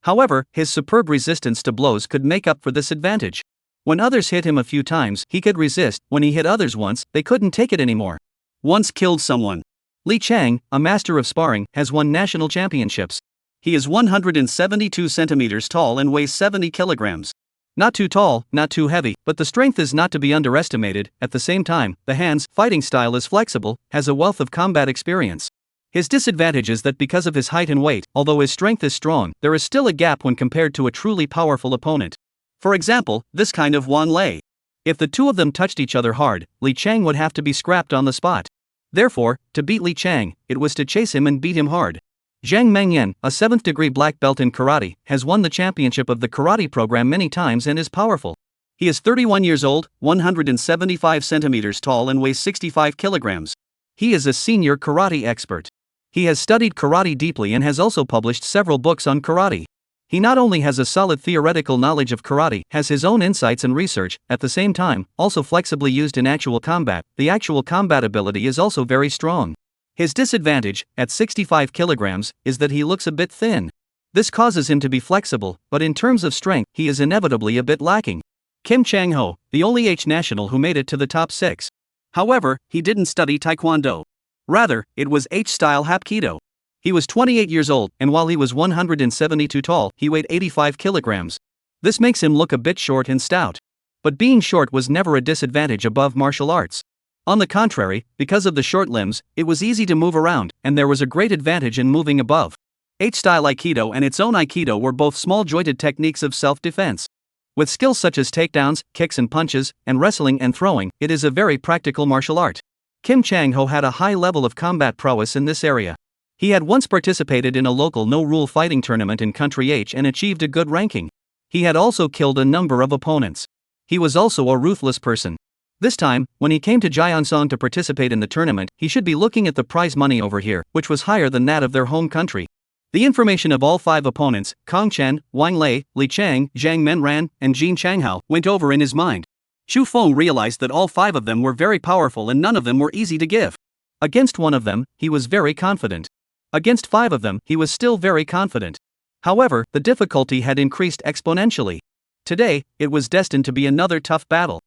However, his superb resistance to blows could make up for this advantage. When others hit him a few times, he could resist. When he hit others once, they couldn't take it anymore. Once killed someone. Li Chang, a master of sparring, has won national championships. He is 172 centimeters tall and weighs 70 kilograms. Not too tall, not too heavy, but the strength is not to be underestimated. At the same time, the Han's fighting style is flexible, has a wealth of combat experience. His disadvantage is that because of his height and weight, although his strength is strong, there is still a gap when compared to a truly powerful opponent. For example, this kind of Wang Lei. If the two of them touched each other hard, Li Chang would have to be scrapped on the spot. Therefore, to beat Li Chang, it was to chase him and beat him hard. Zhang Mengyan, a 7th degree black belt in karate, has won the championship of the karate program many times and is powerful. He is 31 years old, 175 centimeters tall and weighs 65 kilograms. He is a senior karate expert. He has studied karate deeply and has also published several books on karate. He not only has a solid theoretical knowledge of karate, has his own insights and research, at the same time, also flexibly used in actual combat. The actual combat ability is also very strong. His disadvantage, at 65 kilograms, is that he looks a bit thin. This causes him to be flexible, but in terms of strength, he is inevitably a bit lacking. Kim Chang-ho, the only H national who made it to the top 6. However, he didn't study Taekwondo. Rather, it was H-style Hapkido. He was 28 years old, and while he was 172 tall, he weighed 85 kilograms. This makes him look a bit short and stout. But being short was never a disadvantage above martial arts. On the contrary, because of the short limbs, it was easy to move around, and there was a great advantage in moving above. H-style Aikido and its own Aikido were both small-jointed techniques of self-defense. With skills such as takedowns, kicks and punches, and wrestling and throwing, it is a very practical martial art. Kim Chang-ho had a high level of combat prowess in this area. He had once participated in a local no-rule fighting tournament in Country H and achieved a good ranking. He had also killed a number of opponents. He was also a ruthless person. This time, when he came to Gyeongsang to participate in the tournament, he should be looking at the prize money over here, which was higher than that of their home country. The information of all 5 opponents, Kang Chen, Wang Lei, Li Chang, Zhang Menran, and Jin Changhao, went over in his mind. Xu Feng realized that all 5 of them were very powerful and none of them were easy to give. Against one of them, he was very confident. Against 5 of them, he was still very confident. However, the difficulty had increased exponentially. Today, it was destined to be another tough battle.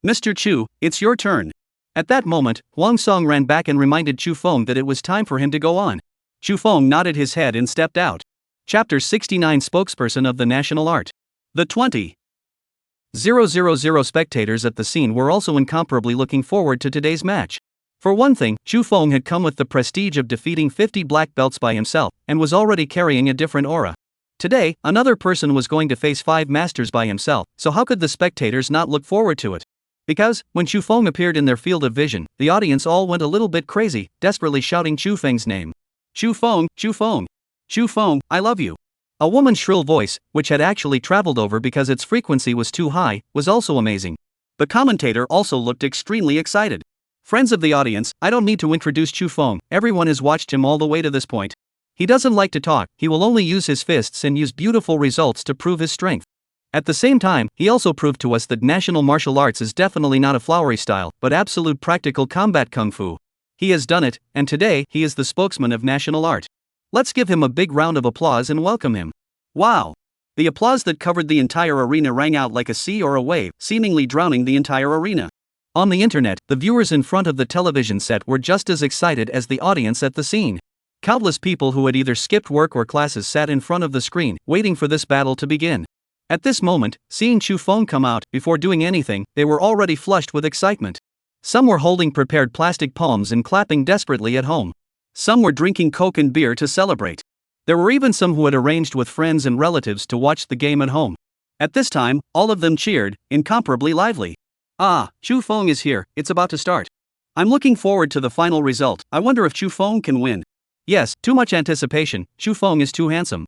Mr. Chu, it's your turn. At that moment, Huang Song ran back and reminded Xu Feng that it was time for him to go on. Xu Feng nodded his head and stepped out. Chapter 69 Spokesperson of the National Art. The 20,000 spectators at the scene were also incomparably looking forward to today's match. For one thing, Xu Feng had come with the prestige of defeating 50 black belts by himself, and was already carrying a different aura. Today, another person was going to face 5 masters by himself, so how could the spectators not look forward to it? Because, when Chu Feng appeared in their field of vision, the audience all went a little bit crazy, desperately shouting Chu Feng's name. Chu Feng, Chu Feng. Chu Feng, I love you. A woman's shrill voice, which had actually traveled over because its frequency was too high, was also amazing. The commentator also looked extremely excited. Friends of the audience, I don't need to introduce Chu Feng, everyone has watched him all the way to this point. He doesn't like to talk, he will only use his fists and use beautiful results to prove his strength. At the same time, he also proved to us that national martial arts is definitely not a flowery style, but absolute practical combat kung fu. He has done it, and today, he is the spokesman of national art. Let's give him a big round of applause and welcome him. Wow! The applause that covered the entire arena rang out like a sea or a wave, seemingly drowning the entire arena. On the internet, the viewers in front of the television set were just as excited as the audience at the scene. Countless people who had either skipped work or classes sat in front of the screen, waiting for this battle to begin. At this moment, seeing Chu Feng come out, before doing anything, they were already flushed with excitement. Some were holding prepared plastic palms and clapping desperately at home. Some were drinking Coke and beer to celebrate. There were even some who had arranged with friends and relatives to watch the game at home. At this time, all of them cheered, incomparably lively. Ah, Chu Feng is here, it's about to start. I'm looking forward to the final result, I wonder if Chu Feng can win. Yes, too much anticipation, Chu Feng is too handsome.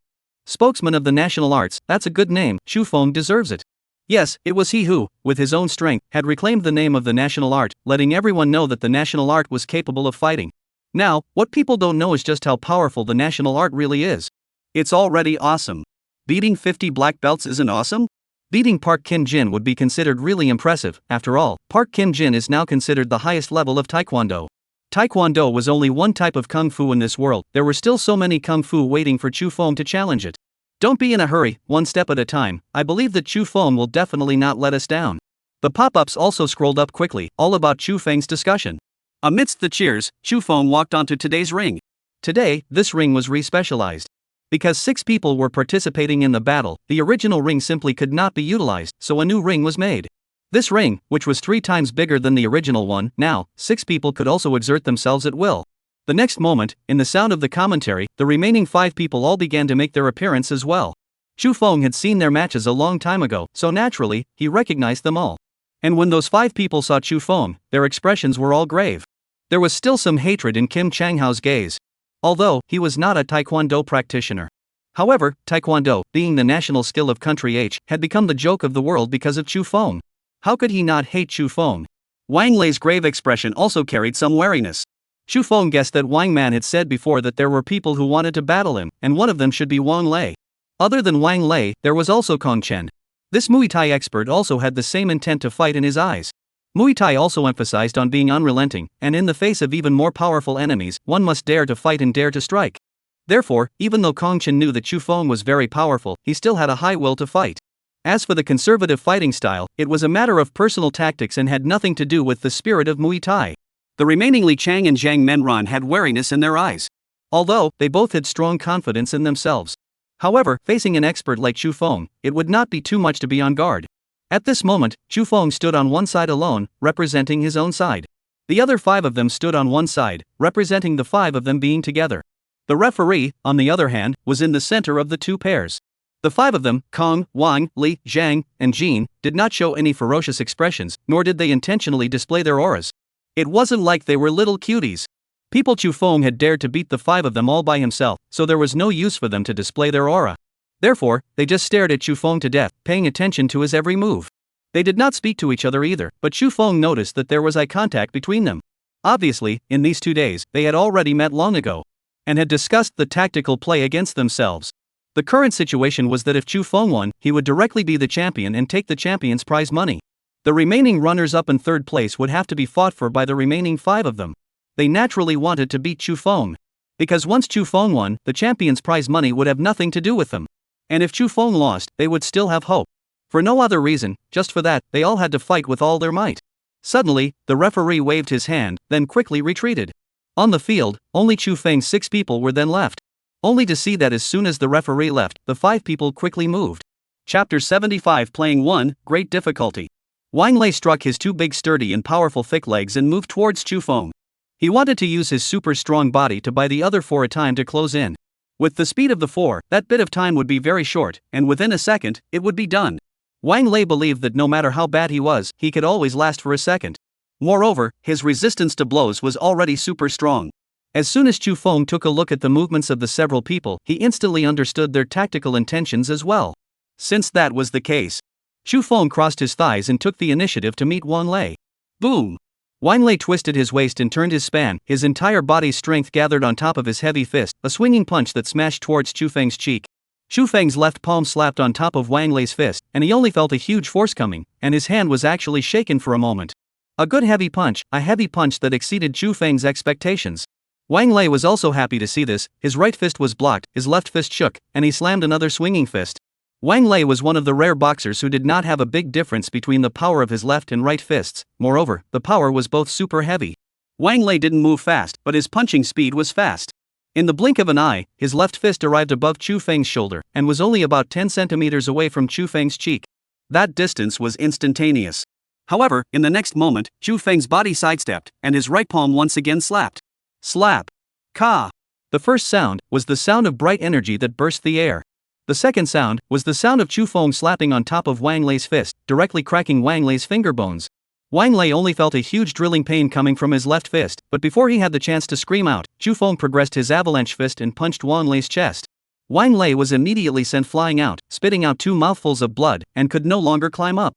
Spokesman of the national arts, that's a good name, Chu Feng deserves it. Yes, it was he who, with his own strength, had reclaimed the name of the national art, letting everyone know that the national art was capable of fighting. Now, what people don't know is just how powerful the national art really is. It's already awesome. Beating 50 black belts isn't awesome? Beating Park Kim Jin would be considered really impressive, after all, Park Kim Jin is now considered the highest level of Taekwondo. Taekwondo was only one type of kung fu in this world, there were still so many kung fu waiting for Chu Feng to challenge it. Don't be in a hurry, one step at a time, I believe that Chu Feng will definitely not let us down. The pop-ups also scrolled up quickly, all about Chu Feng's discussion. Amidst the cheers, Chu Feng walked onto today's ring. Today, this ring was re-specialized. Because 6 people were participating in the battle, the original ring simply could not be utilized, so a new ring was made. This ring, which was 3 times bigger than the original one, now, 6 people could also exert themselves at will. The next moment, in the sound of the commentary, the remaining 5 people all began to make their appearance as well. Chu Feng had seen their matches a long time ago, so naturally, he recognized them all. And when those 5 people saw Chu Feng, their expressions were all grave. There was still some hatred in Kim Changhao's gaze. Although, he was not a Taekwondo practitioner. However, Taekwondo, being the national skill of country H, had become the joke of the world because of Chu Feng. How could he not hate Chu Feng? Wang Lei's grave expression also carried some wariness. Chu Feng guessed that Wang Man had said before that there were people who wanted to battle him, and one of them should be Wang Lei. Other than Wang Lei, there was also Kong Chen. This Muay Thai expert also had the same intent to fight in his eyes. Muay Thai also emphasized on being unrelenting, and in the face of even more powerful enemies, one must dare to fight and dare to strike. Therefore, even though Kong Chen knew that Chu Feng was very powerful, he still had a high will to fight. As for the conservative fighting style, it was a matter of personal tactics and had nothing to do with the spirit of Muay Thai. The remaining Li Chang and Zhang Menran had wariness in their eyes. Although, they both had strong confidence in themselves. However, facing an expert like Chu Feng, it would not be too much to be on guard. At this moment, Chu Feng stood on one side alone, representing his own side. The other 5 of them stood on one side, representing the 5 of them being together. The referee, on the other hand, was in the center of the 2 pairs. The 5 of them, Kong, Wang, Li, Zhang, and Jin, did not show any ferocious expressions, nor did they intentionally display their auras. It wasn't like they were little cuties. People Chu Feng had dared to beat the 5 of them all by himself, so there was no use for them to display their aura. Therefore, they just stared at Chu Feng to death, paying attention to his every move. They did not speak to each other either, but Chu Feng noticed that there was eye contact between them. Obviously, in these 2 days, they had already met long ago, and had discussed the tactical play against themselves. The current situation was that if Chu Feng won, he would directly be the champion and take the champion's prize money. The remaining runners-up in 3rd place would have to be fought for by the remaining 5 of them. They naturally wanted to beat Chu Feng. Because once Chu Feng won, the champion's prize money would have nothing to do with them. And if Chu Feng lost, they would still have hope. For no other reason, just for that, they all had to fight with all their might. Suddenly, the referee waved his hand, then quickly retreated. On the field, only Chu Feng's 6 people were then left. Only to see that as soon as the referee left, the 5 people quickly moved. Chapter 75 Playing 1, Great Difficulty. Wang Lei struck his 2 big sturdy and powerful thick legs and moved towards Chu Feng. He wanted to use his super strong body to buy the other 4 a time to close in. With the speed of the 4, that bit of time would be very short, and within a second, it would be done. Wang Lei believed that no matter how bad he was, he could always last for a second. Moreover, his resistance to blows was already super strong. As soon as Chu Feng took a look at the movements of the several people, he instantly understood their tactical intentions as well. Since that was the case, Chu Feng crossed his thighs and took the initiative to meet Wang Lei. Boom! Wang Lei twisted his waist and turned his span, his entire body's strength gathered on top of his heavy fist, a swinging punch that smashed towards Chu Feng's cheek. Chu Feng's left palm slapped on top of Wang Lei's fist, and he only felt a huge force coming, and his hand was actually shaken for a moment. A good heavy punch that exceeded Chu Feng's expectations. Wang Lei was also happy to see this. His right fist was blocked, his left fist shook, and he slammed another swinging fist. Wang Lei was one of the rare boxers who did not have a big difference between the power of his left and right fists. Moreover, the power was both super heavy. Wang Lei didn't move fast, but his punching speed was fast. In the blink of an eye, his left fist arrived above Chu Feng's shoulder and was only about 10 centimeters away from Chu Feng's cheek. That distance was instantaneous. However, in the next moment, Chu Feng's body sidestepped, and his right palm once again slapped. Slap. Ka. The first sound was the sound of bright energy that burst the air. The second sound was the sound of Chu Feng slapping on top of Wang Lei's fist, directly cracking Wang Lei's finger bones. Wang Lei only felt a huge drilling pain coming from his left fist, but before he had the chance to scream out, Chu Feng progressed his avalanche fist and punched Wang Lei's chest. Wang Lei was immediately sent flying out, spitting out 2 mouthfuls of blood, and could no longer climb up.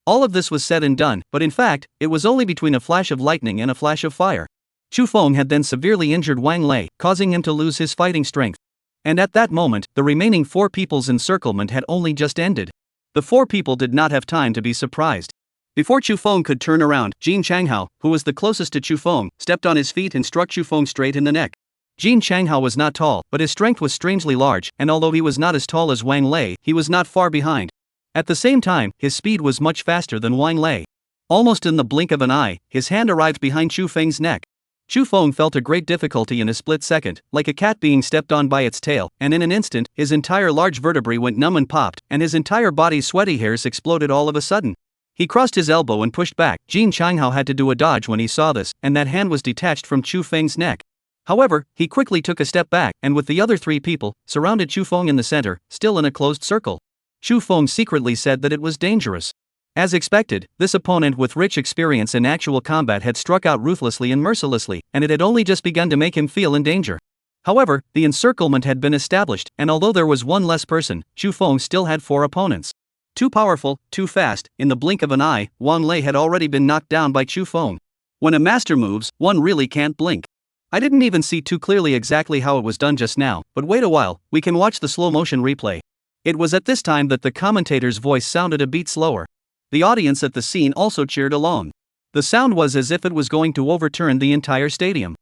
All of this was said and done, but in fact, it was only between a flash of lightning and a flash of fire. Chu Feng had then severely injured Wang Lei, causing him to lose his fighting strength. And at that moment, the remaining 4 people's encirclement had only just ended. The 4 people did not have time to be surprised. Before Chu Feng could turn around, Jin Changhao, who was the closest to Chu Feng, stepped on his feet and struck Chu Feng straight in the neck. Jin Changhao was not tall, but his strength was strangely large, and although he was not as tall as Wang Lei, he was not far behind. At the same time, his speed was much faster than Wang Lei. Almost in the blink of an eye, his hand arrived behind Chu Feng's neck. Chu Feng felt a great difficulty in a split second, like a cat being stepped on by its tail, and in an instant, his entire large vertebrae went numb and popped, and his entire body's sweaty hairs exploded all of a sudden. He crossed his elbow and pushed back. Jin Changhao had to do a dodge when he saw this, and that hand was detached from Chu Feng's neck. However, he quickly took a step back, and with the other 3 people, surrounded Chu Feng in the center, still in a closed circle. Chu Feng secretly said that it was dangerous. As expected, this opponent with rich experience in actual combat had struck out ruthlessly and mercilessly, and it had only just begun to make him feel in danger. However, the encirclement had been established, and although there was 1 less person, Chu Feng still had 4 opponents. Too powerful, too fast, in the blink of an eye, Wang Lei had already been knocked down by Chu Feng. When a master moves, one really can't blink. I didn't even see too clearly exactly how it was done just now, but wait a while, we can watch the slow motion replay. It was at this time that the commentator's voice sounded a beat slower. The audience at the scene also cheered along. The sound was as if it was going to overturn the entire stadium.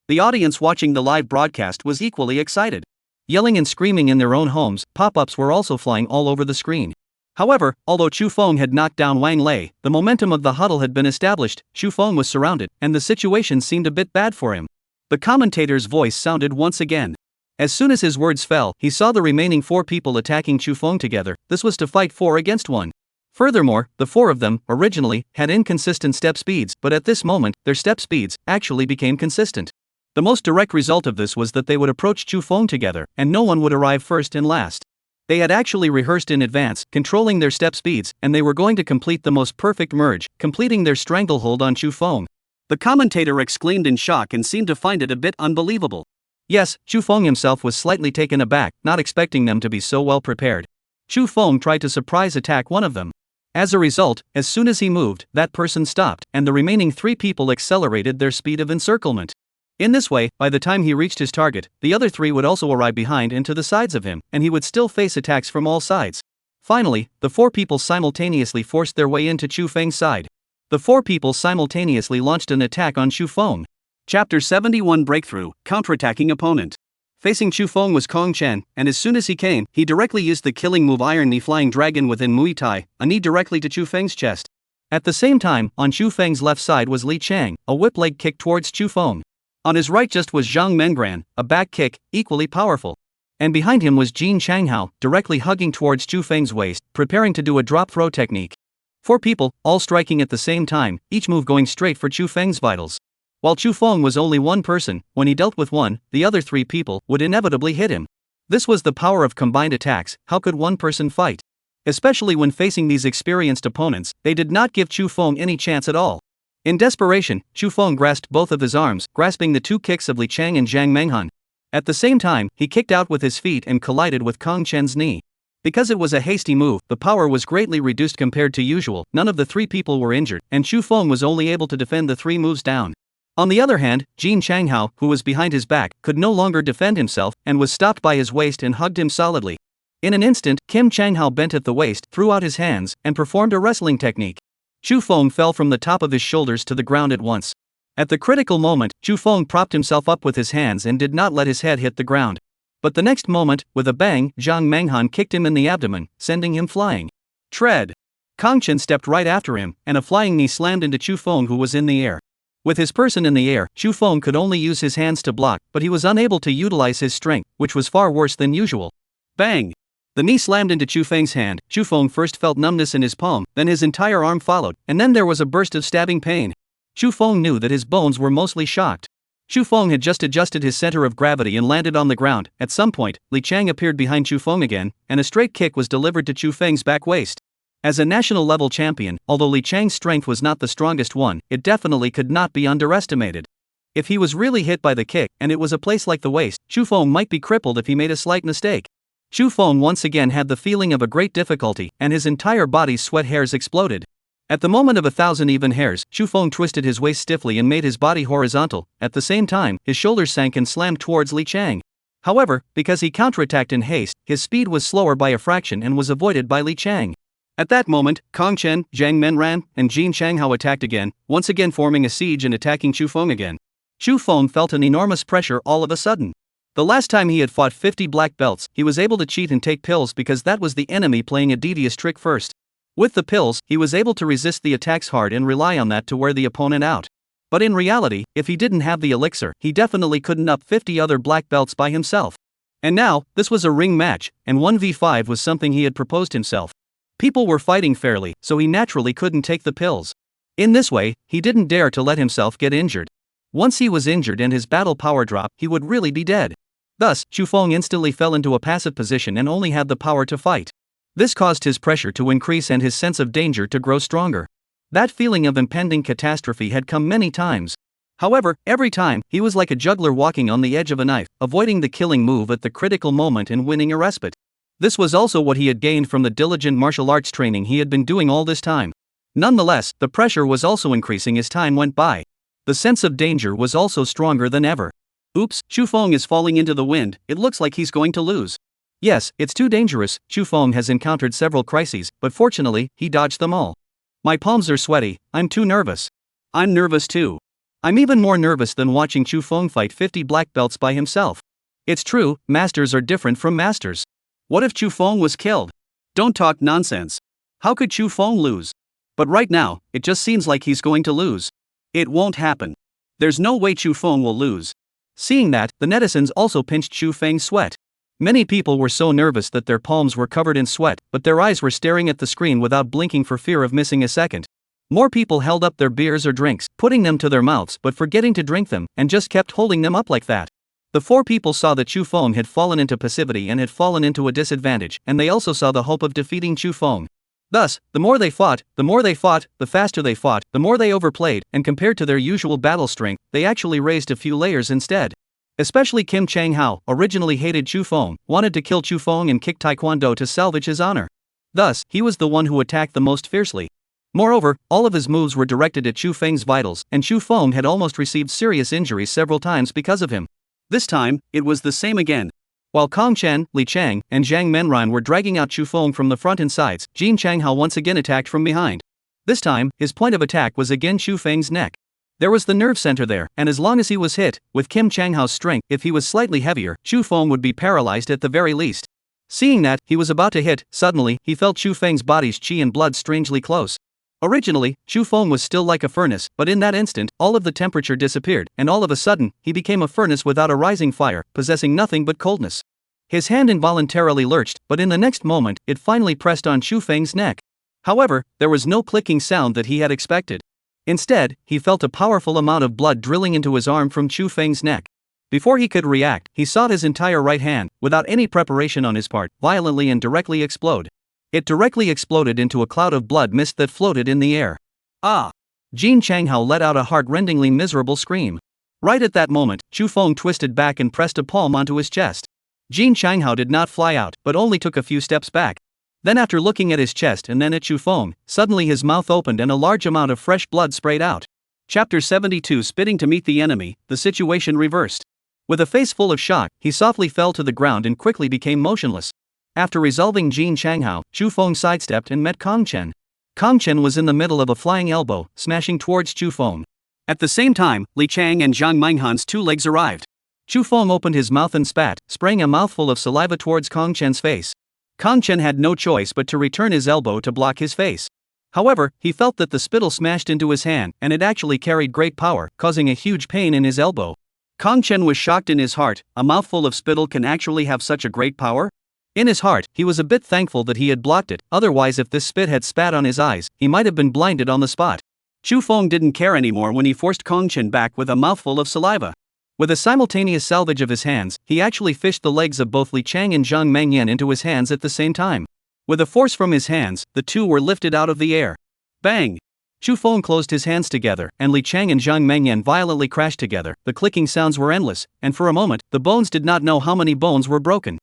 The audience watching the live broadcast was equally excited. Yelling and screaming in their own homes, pop-ups were also flying all over the screen. However, although Chu Feng had knocked down Wang Lei, the momentum of the huddle had been established, Chu Feng was surrounded, and the situation seemed a bit bad for him. The commentator's voice sounded once again. As soon as his words fell, he saw the remaining 4 people attacking Chu Feng together. This was to fight 4 against 1. Furthermore, the 4 of them, originally, had inconsistent step speeds, but at this moment, their step speeds actually became consistent. The most direct result of this was that they would approach Chu Feng together, and no one would arrive first and last. They had actually rehearsed in advance, controlling their step speeds, and they were going to complete the most perfect merge, completing their stranglehold on Chu Feng. The commentator exclaimed in shock and seemed to find it a bit unbelievable. Yes, Chu Feng himself was slightly taken aback, not expecting them to be so well prepared. Chu Feng tried to surprise attack one of them. As a result, as soon as he moved, that person stopped, and the remaining 3 people accelerated their speed of encirclement. In this way, by the time he reached his target, the other 3 would also arrive behind and to the sides of him, and he would still face attacks from all sides. Finally, the 4 people simultaneously forced their way into Chu Feng's side. The 4 people simultaneously launched an attack on Chu Feng. Chapter 71 Breakthrough, Counterattacking Opponent. Facing Chu Feng was Kong Chen, and as soon as he came, he directly used the killing move Iron Knee Flying Dragon within Muay Thai, a knee directly to Chu Feng's chest. At the same time, on Chu Feng's left side was Li Chang, a whip leg kick towards Chu Feng. On his right just was Zhang Mengran, a back kick, equally powerful. And behind him was Jin Changhao, directly hugging towards Chu Feng's waist, preparing to do a drop throw technique. 4 people, all striking at the same time, each move going straight for Chu Feng's vitals. While Chu Feng was only 1 person, when he dealt with one, the other 3 people would inevitably hit him. This was the power of combined attacks. How could one person fight? Especially when facing these experienced opponents, they did not give Chu Feng any chance at all. In desperation, Chu Feng grasped both of his arms, grasping the two kicks of Li Chang and Zhang Menghan. At the same time, he kicked out with his feet and collided with Kong Chen's knee. Because it was a hasty move, the power was greatly reduced compared to usual. None of the three people were injured, and Chu Feng was only able to defend the three moves down. On the other hand, Jin Changhao, who was behind his back, could no longer defend himself and was stopped by his waist and hugged him solidly. In an instant, Kim Changhao bent at the waist, threw out his hands, and performed a wrestling technique. Chu Feng fell from the top of his shoulders to the ground at once. At the critical moment, Chu Feng propped himself up with his hands and did not let his head hit the ground. But the next moment, with a bang, Zhang Menghan kicked him in the abdomen, sending him flying. Tread! Kong Chen stepped right after him, and a flying knee slammed into Chu Feng, who was in the air. With his person in the air, Chu Feng could only use his hands to block, but he was unable to utilize his strength, which was far worse than usual. Bang! The knee slammed into Chu Feng's hand. Chu Feng first felt numbness in his palm, then his entire arm followed, and then there was a burst of stabbing pain. Chu Feng knew that his bones were mostly shocked. Chu Feng had just adjusted his center of gravity and landed on the ground. At some point, Li Chang appeared behind Chu Feng again, and a straight kick was delivered to Chu Feng's back waist. As a national-level champion, although Li Chang's strength was not the strongest one, it definitely could not be underestimated. If he was really hit by the kick, and it was a place like the waist, Chu Feng might be crippled if he made a slight mistake. Chu Feng once again had the feeling of a great difficulty, and his entire body's sweat hairs exploded. At the moment of 1,000 even hairs, Chu Feng twisted his waist stiffly and made his body horizontal. At the same time, his shoulders sank and slammed towards Li Chang. However, because he counterattacked in haste, his speed was slower by a fraction and was avoided by Li Chang. At that moment, Kong Chen, Zhang Menran, and Jin Changhao attacked again, once again forming a siege and attacking Chu Feng again. Chu Feng felt an enormous pressure all of a sudden. The last time he had fought 50 black belts, he was able to cheat and take pills because that was the enemy playing a devious trick first. With the pills, he was able to resist the attacks hard and rely on that to wear the opponent out. But in reality, if he didn't have the elixir, he definitely couldn't up 50 other black belts by himself. And now, this was a ring match, and 1v5 was something he had proposed himself. People were fighting fairly, so he naturally couldn't take the pills. In this way, he didn't dare to let himself get injured. Once he was injured and his battle power dropped, he would really be dead. Thus, Chu Feng instantly fell into a passive position and only had the power to fight. This caused his pressure to increase and his sense of danger to grow stronger. That feeling of impending catastrophe had come many times. However, every time, he was like a juggler walking on the edge of a knife, avoiding the killing move at the critical moment and winning a respite. This was also what he had gained from the diligent martial arts training he had been doing all this time. Nonetheless, the pressure was also increasing as time went by. The sense of danger was also stronger than ever. Oops, Chu Feng is falling into the wind, it looks like he's going to lose. Yes, it's too dangerous. Chu Feng has encountered several crises, but fortunately, he dodged them all. My palms are sweaty, I'm too nervous. I'm nervous too. I'm even more nervous than watching Chu Feng fight 50 black belts by himself. It's true, masters are different from masters. What if Chu Feng was killed? Don't talk nonsense. How could Chu Feng lose? But right now, it just seems like he's going to lose. It won't happen. There's no way Chu Feng will lose. Seeing that, the netizens also pinched Chu Feng's sweat. Many people were so nervous that their palms were covered in sweat, but their eyes were staring at the screen without blinking for fear of missing a second. More people held up their beers or drinks, putting them to their mouths but forgetting to drink them, and just kept holding them up like that. The four people saw that Chu Feng had fallen into passivity and had fallen into a disadvantage, and they also saw the hope of defeating Chu Feng. Thus, the more they fought, the faster they fought, the more they overplayed, and compared to their usual battle strength, they actually raised a few layers instead. Especially Kim Changhao, originally hated Chu Feng, wanted to kill Chu Feng and kick Taekwondo to salvage his honor. Thus, he was the one who attacked the most fiercely. Moreover, all of his moves were directed at Chu Feng's vitals, and Chu Feng had almost received serious injuries several times because of him. This time, it was the same again. While Kong Chen, Li Chang, and Zhang Menran were dragging out Chu Feng from the front and sides, Jin Changhao once again attacked from behind. This time, his point of attack was again Chu Feng's neck. There was the nerve center there, and as long as he was hit, with Kim Changhao's strength, if he was slightly heavier, Chu Feng would be paralyzed at the very least. Seeing that, he was about to hit, suddenly, he felt Chu Feng's body's chi and blood strangely close. Originally, Chu Feng was still like a furnace, but in that instant, all of the temperature disappeared, and all of a sudden, he became a furnace without a rising fire, possessing nothing but coldness. His hand involuntarily lurched, but in the next moment, it finally pressed on Chu Feng's neck. However, there was no clicking sound that he had expected. Instead, he felt a powerful amount of blood drilling into his arm from Chu Feng's neck. Before he could react, he saw his entire right hand, without any preparation on his part, violently and directly explode. It directly exploded into a cloud of blood mist that floated in the air. Ah! Jin Changhao let out a heart-rendingly miserable scream. Right at that moment, Chu Feng twisted back and pressed a palm onto his chest. Jin Changhao did not fly out, but only took a few steps back. Then after looking at his chest and then at Chu Feng, suddenly his mouth opened and a large amount of fresh blood sprayed out. Chapter 72 Spitting to meet the enemy, the situation reversed. With a face full of shock, he softly fell to the ground and quickly became motionless. After resolving Jin Changhao, Chu Feng sidestepped and met Kong Chen. Kong Chen was in the middle of a flying elbow, smashing towards Chu Feng. At the same time, Li Chang and Zhang Minghan's two legs arrived. Chu Feng opened his mouth and spat, spraying a mouthful of saliva towards Kong Chen's face. Kong Chen had no choice but to return his elbow to block his face. However, he felt that the spittle smashed into his hand, and it actually carried great power, causing a huge pain in his elbow. Kong Chen was shocked in his heart. A mouthful of spittle can actually have such a great power? In his heart, he was a bit thankful that he had blocked it, otherwise if this spit had spat on his eyes, he might have been blinded on the spot. Chu Feng didn't care anymore when he forced Kong Chen back with a mouthful of saliva. With a simultaneous salvage of his hands, he actually fished the legs of both Li Chang and Zhang Mengyan into his hands at the same time. With a force from his hands, the two were lifted out of the air. Bang! Chu Feng closed his hands together, and Li Chang and Zhang Mengyan violently crashed together. The clicking sounds were endless, and for a moment, the bones did not know how many bones were broken.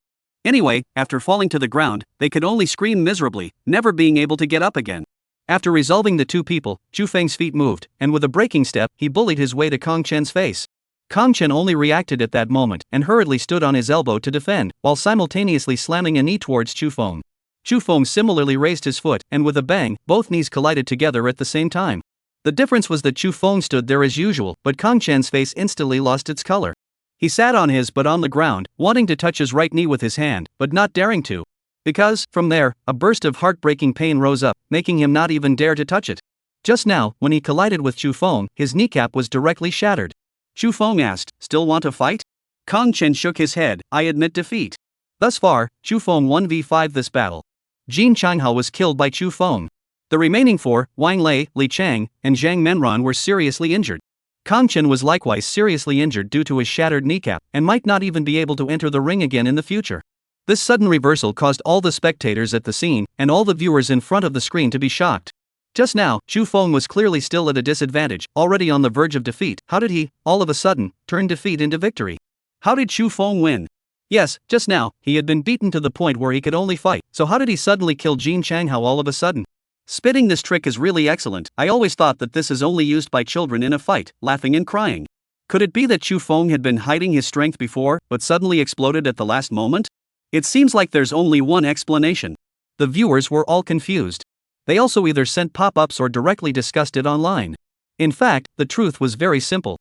Anyway, after falling to the ground, they could only scream miserably, never being able to get up again. After resolving the two people, Chu Feng's feet moved, and with a breaking step, he bullied his way to Kong Chen's face. Kong Chen only reacted at that moment, and hurriedly stood on his elbow to defend, while simultaneously slamming a knee towards Chu Feng. Chu Feng similarly raised his foot, and with a bang, both knees collided together at the same time. The difference was that Chu Feng stood there as usual, but Kong Chen's face instantly lost its color. He sat on his but on the ground, wanting to touch his right knee with his hand, but not daring to. Because, from there, a burst of heartbreaking pain rose up, making him not even dare to touch it. Just now, when he collided with Chu Feng, his kneecap was directly shattered. Chu Feng asked, "Still want to fight?" Kong Chen shook his head, "I admit defeat." Thus far, Chu Feng 1v5 this battle. Jin Changhao was killed by Chu Feng. The remaining four, Wang Lei, Li Chang, and Zhang Menran were seriously injured. Kong Chen was likewise seriously injured due to his shattered kneecap, and might not even be able to enter the ring again in the future. This sudden reversal caused all the spectators at the scene, and all the viewers in front of the screen to be shocked. Just now, Chu Feng was clearly still at a disadvantage, already on the verge of defeat. How did he, all of a sudden, turn defeat into victory? How did Chu Feng win? Yes, just now, he had been beaten to the point where he could only fight, so how did he suddenly kill Jin Changhao all of a sudden? Spitting this trick is really excellent. I always thought that this is only used by children in a fight, laughing and crying. Could it be that Chu Feng had been hiding his strength before, but suddenly exploded at the last moment? It seems like there's only one explanation. The viewers were all confused. They also either sent pop-ups or directly discussed it online. In fact, the truth was very simple.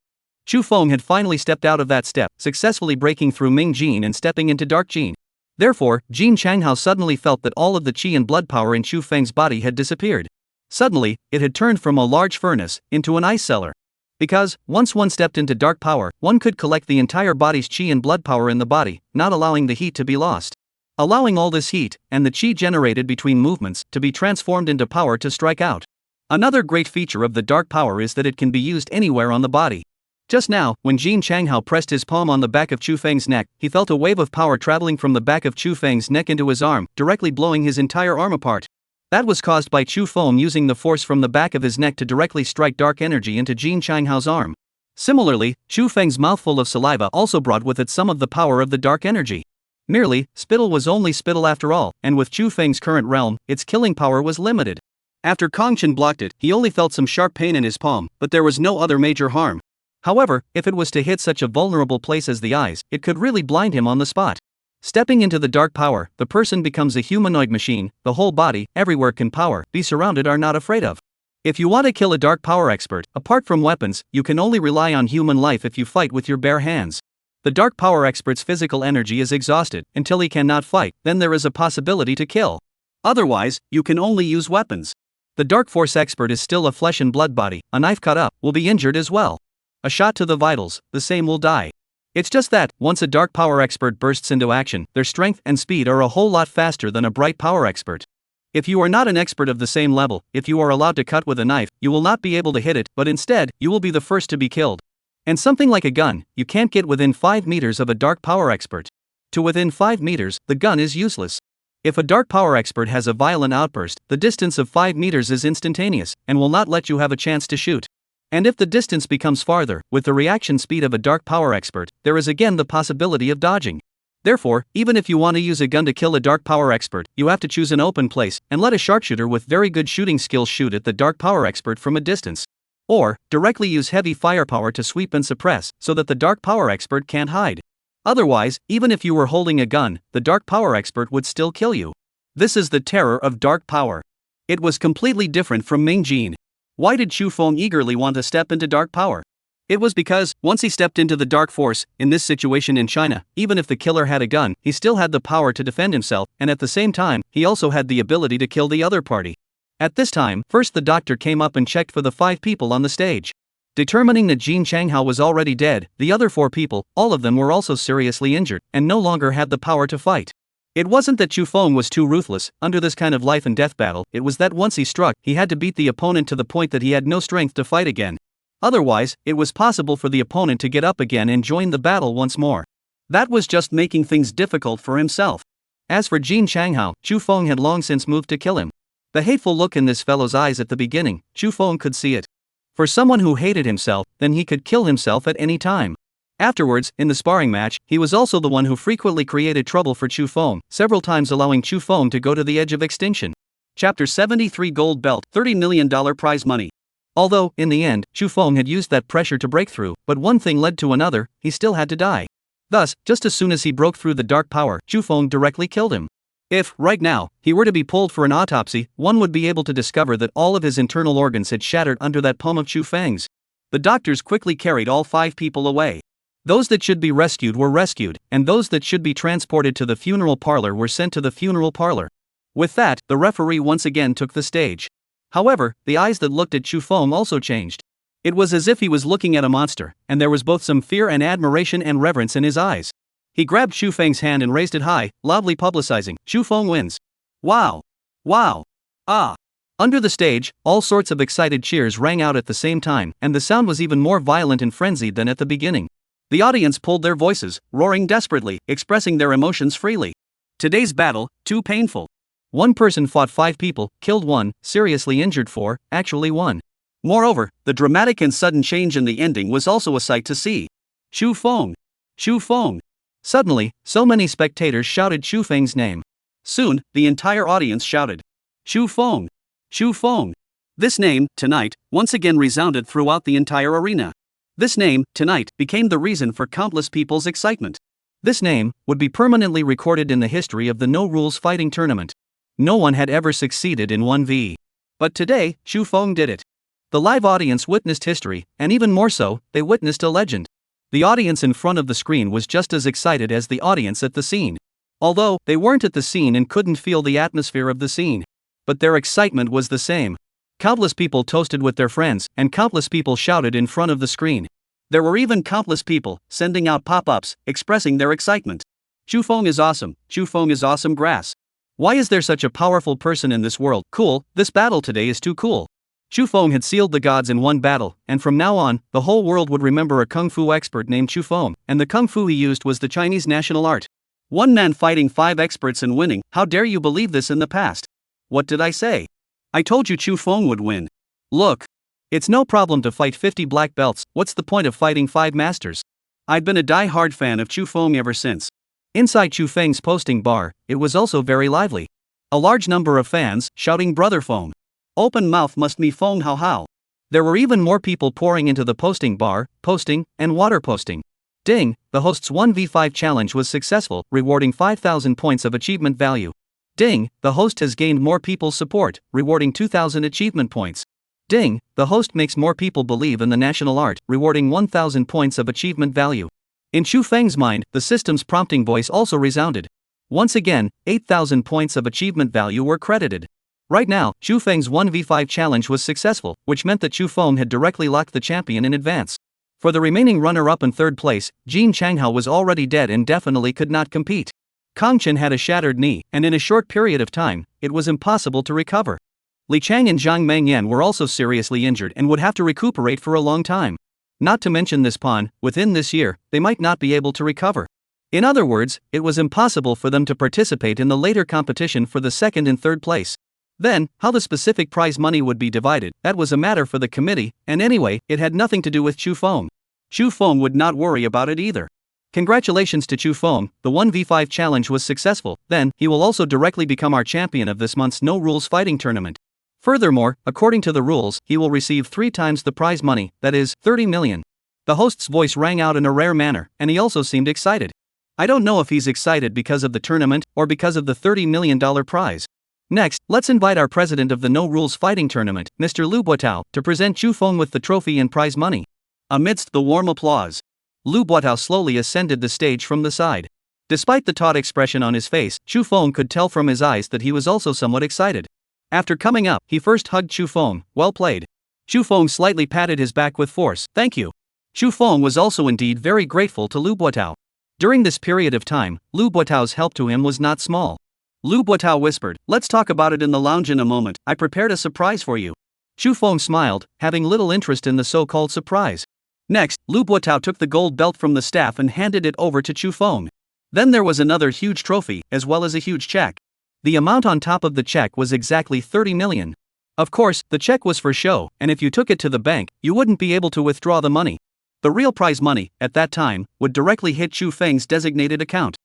Chu Feng had finally stepped out of that step, successfully breaking through Ming Jin and stepping into Dark Jin. Therefore, Jin Changhao suddenly felt that all of the qi and blood power in Chu Feng's body had disappeared. Suddenly, it had turned from a large furnace into an ice cellar. Because, once one stepped into dark power, one could collect the entire body's qi and blood power in the body, not allowing the heat to be lost. Allowing all this heat, and the qi generated between movements, to be transformed into power to strike out. Another great feature of the dark power is that it can be used anywhere on the body. Just now, when Jin Changhao pressed his palm on the back of Chu Feng's neck, he felt a wave of power traveling from the back of Chu Feng's neck into his arm, directly blowing his entire arm apart. That was caused by Chu Feng using the force from the back of his neck to directly strike dark energy into Jin Changhao's arm. Similarly, Chu Feng's mouthful of saliva also brought with it some of the power of the dark energy. Merely, spittle was only spittle after all, and with Chu Feng's current realm, its killing power was limited. After Kong Chen blocked it, he only felt some sharp pain in his palm, but there was no other major harm. However, if it was to hit such a vulnerable place as the eyes, it could really blind him on the spot. Stepping into the dark power, the person becomes a humanoid machine. The whole body, everywhere can power, be surrounded or not afraid of. If you want to kill a dark power expert, apart from weapons, you can only rely on human life if you fight with your bare hands. The dark power expert's physical energy is exhausted, until he cannot fight, then there is a possibility to kill. Otherwise, you can only use weapons. The dark force expert is still a flesh and blood body. A knife cut up, will be injured as well. A shot to the vitals, the same will die. It's just that, once a dark power expert bursts into action, their strength and speed are a whole lot faster than a bright power expert. If you are not an expert of the same level, if you are allowed to cut with a knife, you will not be able to hit it, but instead, you will be the first to be killed. And something like a gun, you can't get within 5 meters of a dark power expert. To within 5 meters, the gun is useless. If a dark power expert has a violent outburst, the distance of 5 meters is instantaneous, and will not let you have a chance to shoot. And if the distance becomes farther, with the reaction speed of a dark power expert, there is again the possibility of dodging. Therefore, even if you want to use a gun to kill a dark power expert, you have to choose an open place, and let a sharpshooter with very good shooting skills shoot at the dark power expert from a distance. Or, directly use heavy firepower to sweep and suppress, so that the dark power expert can't hide. Otherwise, even if you were holding a gun, the dark power expert would still kill you. This is the terror of dark power. It was completely different from Ming Jin. Why did Chu Feng eagerly want to step into dark power? It was because, once he stepped into the dark force, in this situation in China, even if the killer had a gun, he still had the power to defend himself, and at the same time, he also had the ability to kill the other party. At this time, first the doctor came up and checked for the 5 people on the stage. Determining that Jin Changhao was already dead, the other 4 people, all of them were also seriously injured, and no longer had the power to fight. It wasn't that Chu Feng was too ruthless, under this kind of life and death battle, it was that once he struck, he had to beat the opponent to the point that he had no strength to fight again. Otherwise, it was possible for the opponent to get up again and join the battle once more. That was just making things difficult for himself. As for Jin Changhao, Chu Feng had long since moved to kill him. The hateful look in this fellow's eyes at the beginning, Chu Feng could see it. For someone who hated himself, then he could kill himself at any time. Afterwards, in the sparring match, he was also the one who frequently created trouble for Chu Feng, several times allowing Chu Feng to go to the edge of extinction. Chapter 73 Gold Belt, $30 million prize money. Although, in the end, Chu Feng had used that pressure to break through, but one thing led to another, he still had to die. Thus, just as soon as he broke through the dark power, Chu Feng directly killed him. If, right now, he were to be pulled for an autopsy, one would be able to discover that all of his internal organs had shattered under that palm of Chu Feng's. The doctors quickly carried all 5 people away. Those that should be rescued were rescued, and those that should be transported to the funeral parlor were sent to the funeral parlor. With that, the referee once again took the stage. However, the eyes that looked at Chu Feng also changed. It was as if he was looking at a monster, and there was both some fear and admiration and reverence in his eyes. He grabbed Chu Feng's hand and raised it high, loudly publicizing, "Chu Feng wins. Wow! Wow! Ah!" Under the stage, all sorts of excited cheers rang out at the same time, and the sound was even more violent and frenzied than at the beginning. The audience pulled their voices, roaring desperately, expressing their emotions freely. Today's battle, too painful. One person fought 5 people, killed 1, seriously injured 4, actually 1. Moreover, the dramatic and sudden change in the ending was also a sight to see. Chu Feng! Chu Feng! Suddenly, so many spectators shouted Chu Feng's name. Soon, the entire audience shouted, "Chu Feng! Chu Feng!" This name, tonight, once again resounded throughout the entire arena. This name, tonight, became the reason for countless people's excitement. This name would be permanently recorded in the history of the no-rules fighting tournament. No one had ever succeeded in 1v. But today, Chu Feng did it. The live audience witnessed history, and even more so, they witnessed a legend. The audience in front of the screen was just as excited as the audience at the scene. Although, they weren't at the scene and couldn't feel the atmosphere of the scene. But their excitement was the same. Countless people toasted with their friends, and countless people shouted in front of the screen. There were even countless people sending out pop-ups, expressing their excitement. Chu Feng is awesome, Chu Feng is awesome grass. Why is there such a powerful person in this world? Cool, this battle today is too cool. Chu Feng had sealed the gods in one battle, and from now on, the whole world would remember a kung fu expert named Chu Feng, and the kung fu he used was the Chinese national art. One man fighting 5 experts and winning, how dare you believe this in the past? What did I say? I told you Chu Feng would win. Look. It's no problem to fight 50 black belts, what's the point of fighting 5 masters? I'd been a die-hard fan of Chu Feng ever since. Inside Chu Feng's posting bar, it was also very lively. A large number of fans, shouting "Brother Feng. Open mouth must me Feng how how." There were even more people pouring into the posting bar, posting, and water posting. Ding, the host's 1v5 challenge was successful, rewarding 5,000 points of achievement value. Ding, the host has gained more people's support, rewarding 2,000 achievement points. Ding, the host makes more people believe in the national art, rewarding 1,000 points of achievement value. In Chu Feng's mind, the system's prompting voice also resounded. Once again, 8,000 points of achievement value were credited. Right now, Chu Feng's 1v5 challenge was successful, which meant that Chu Feng had directly locked the champion in advance. For the remaining runner-up in 3rd place, Jin Changhao was already dead and definitely could not compete. Kang Chen had a shattered knee, and in a short period of time, it was impossible to recover. Li Chang and Zhang Mengyan were also seriously injured and would have to recuperate for a long time. Not to mention this pawn, within this year, they might not be able to recover. In other words, it was impossible for them to participate in the later competition for the second and third place. Then, how the specific prize money would be divided, that was a matter for the committee, and anyway, it had nothing to do with Chu Feng. Chu Feng would not worry about it either. Congratulations to Chu Feng, the 1v5 challenge was successful, then, he will also directly become our champion of this month's no-rules fighting tournament. Furthermore, according to the rules, he will receive 3 times the prize money, that is, 30 million. The host's voice rang out in a rare manner, and he also seemed excited. I don't know if he's excited because of the tournament, or because of the $30 million prize. Next, let's invite our president of the no-rules fighting tournament, Mr. Lu Buotao, to present Chu Feng with the trophy and prize money. Amidst the warm applause, Lu Buotao slowly ascended the stage from the side. Despite the taut expression on his face, Chu Feng could tell from his eyes that he was also somewhat excited. After coming up, he first hugged Chu Feng. Well played. Chu Feng slightly patted his back with force. Thank you. Chu Feng was also indeed very grateful to Lu Buotao. During this period of time, Lu Buotao's help to him was not small. Lu Buotao whispered, "Let's talk about it in the lounge in a moment, I prepared a surprise for you." Chu Feng smiled, having little interest in the so-called surprise. Next, Lu Buotao took the gold belt from the staff and handed it over to Chu Feng. Then there was another huge trophy, as well as a huge check. The amount on top of the check was exactly 30 million. Of course, the check was for show, and if you took it to the bank, you wouldn't be able to withdraw the money. The real prize money, at that time, would directly hit Chu Feng's designated account.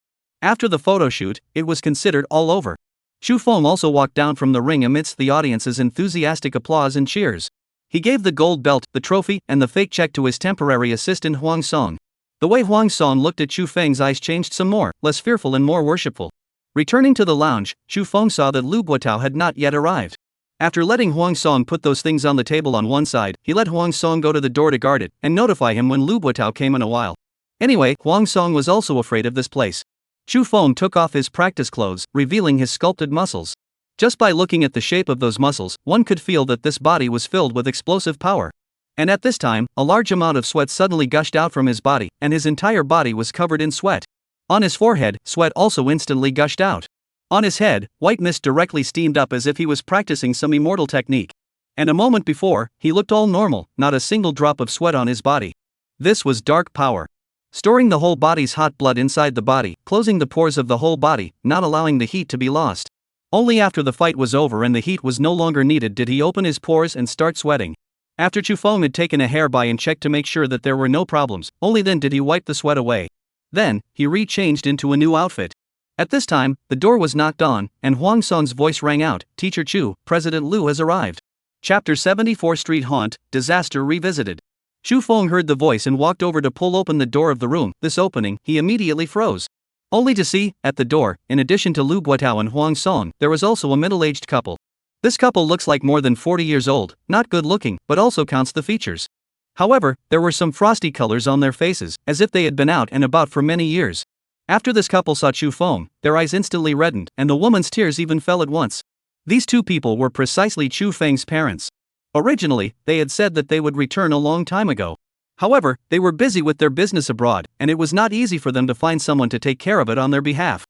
After the photo shoot, it was considered all over. Chu Feng also walked down from the ring amidst the audience's enthusiastic applause and cheers. He gave the gold belt, the trophy, and the fake check to his temporary assistant Huang Song. The way Huang Song looked at Chu Feng's eyes changed some more, less fearful and more worshipful. Returning to the lounge, Chu Feng saw that Lu Buotao had not yet arrived. After letting Huang Song put those things on the table on one side, he let Huang Song go to the door to guard it, and notify him when Lu Buotao came in a while. Anyway, Huang Song was also afraid of this place. Chu Feng took off his practice clothes, revealing his sculpted muscles. Just by looking at the shape of those muscles, one could feel that this body was filled with explosive power. And at this time, a large amount of sweat suddenly gushed out from his body, and his entire body was covered in sweat. On his forehead, sweat also instantly gushed out. On his head, white mist directly steamed up as if he was practicing some immortal technique. And a moment before, he looked all normal, not a single drop of sweat on his body. This was dark power. Storing the whole body's hot blood inside the body, closing the pores of the whole body, not allowing the heat to be lost. Only after the fight was over and the heat was no longer needed did he open his pores and start sweating. After Chu Feng had taken a hairby and checked to make sure that there were no problems, only then did he wipe the sweat away. Then, he re-changed into a new outfit. At this time, the door was knocked on, and Huang Song's voice rang out, "Teacher Chu, President Lu has arrived." Chapter 74 Street Haunt, Disaster Revisited. Chu Feng heard the voice and walked over to pull open the door of the room. This opening, he immediately froze. Only to see, at the door, in addition to Lu Buotao and Huang Song, there was also a middle-aged couple. This couple looks like more than 40 years old, not good-looking, but also counts the features. However, there were some frosty colors on their faces, as if they had been out and about for many years. After this couple saw Chu Feng, their eyes instantly reddened, and the woman's tears even fell at once. These two people were precisely Chu Feng's parents. Originally, they had said that they would return a long time ago. However, they were busy with their business abroad, and it was not easy for them to find someone to take care of it on their behalf.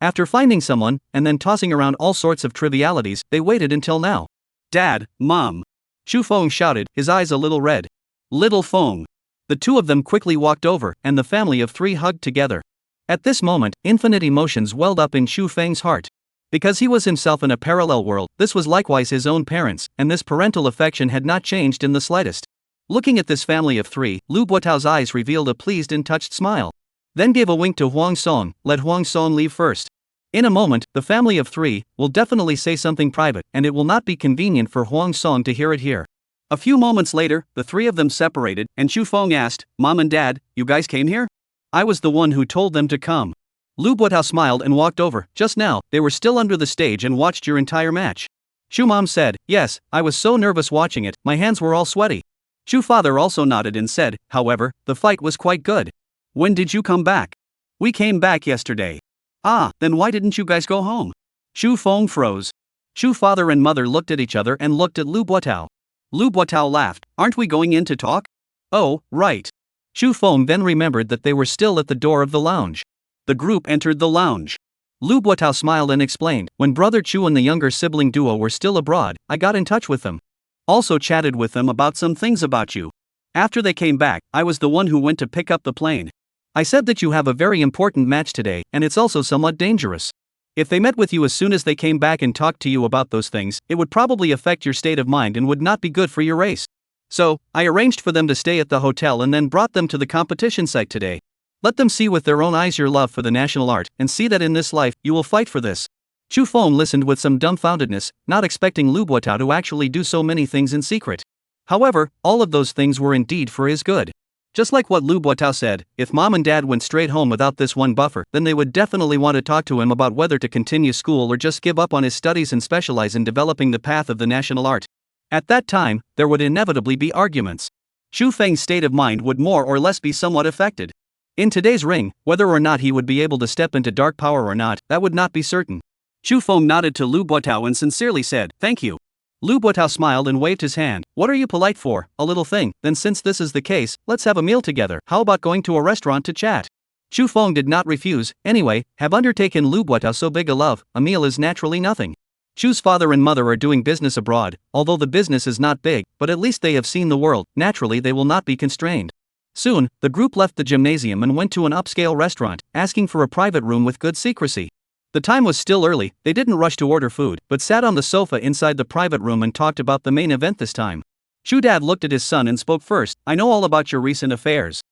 After finding someone, and then tossing around all sorts of trivialities, they waited until now. "Dad, Mom!" Chu Feng shouted, his eyes a little red. "Little Feng!" The two of them quickly walked over, and the family of 3 hugged together. At this moment, infinite emotions welled up in Chu Feng's heart. Because he was himself in a parallel world, this was likewise his own parents, and this parental affection had not changed in the slightest. Looking at this family of 3, Lu Buotao's eyes revealed a pleased and touched smile. Then gave a wink to Huang Song, "Let Huang Song leave first. In a moment, the family of 3 will definitely say something private, and it will not be convenient for Huang Song to hear it here." A few moments later, the 3 of them separated, and Chu Feng asked, "Mom and Dad, you guys came here?" "I was the one who told them to come." Lu Buotao smiled and walked over. "Just now, they were still under the stage and watched your entire match." Chu Mom said, "Yes, I was so nervous watching it, my hands were all sweaty." Chu Father also nodded and said, "However, the fight was quite good." "When did you come back?" "We came back yesterday." "Ah, then why didn't you guys go home?" Chu Feng froze. Chu Father and Mother looked at each other and looked at Lu Buotao. Lu Buotao laughed, "Aren't we going in to talk?" "Oh, right." Chu Feng then remembered that they were still at the door of the lounge. The group entered the lounge. Lu Buotao smiled and explained, "When Brother Chu and the younger sibling duo were still abroad, I got in touch with them. Also chatted with them about some things about you. After they came back, I was the one who went to pick up the plane. I said that you have a very important match today, and it's also somewhat dangerous. If they met with you as soon as they came back and talked to you about those things, it would probably affect your state of mind and would not be good for your race. So, I arranged for them to stay at the hotel and then brought them to the competition site today. Let them see with their own eyes your love for the national art, and see that in this life, you will fight for this. Chu Feng listened with some dumbfoundedness, not expecting Lu Buotao to actually do so many things in secret. However, all of those things were indeed for his good. Just like what Lu Buotao said, if mom and dad went straight home without this one buffer, then they would definitely want to talk to him about whether to continue school or just give up on his studies and specialize in developing the path of the national art. At that time, there would inevitably be arguments. Chu Feng's state of mind would more or less be somewhat affected. In today's ring, whether or not he would be able to step into dark power or not, that would not be certain. Chu Feng nodded to Lu Buotao and sincerely said, "Thank you." Lu Buotao smiled and waved his hand. "What are you polite for? A little thing. Then since this is the case, let's have a meal together. How about going to a restaurant to chat?" Chu Feng did not refuse. Anyway, have undertaken Lu Buotao so big a love, a meal is naturally nothing. Chu's father and mother are doing business abroad, although the business is not big, but at least they have seen the world, naturally they will not be constrained. Soon, the group left the gymnasium and went to an upscale restaurant, asking for a private room with good secrecy. The time was still early, they didn't rush to order food, but sat on the sofa inside the private room and talked about the main event this time. Chu Dad looked at his son and spoke first. "I know all about your recent affairs.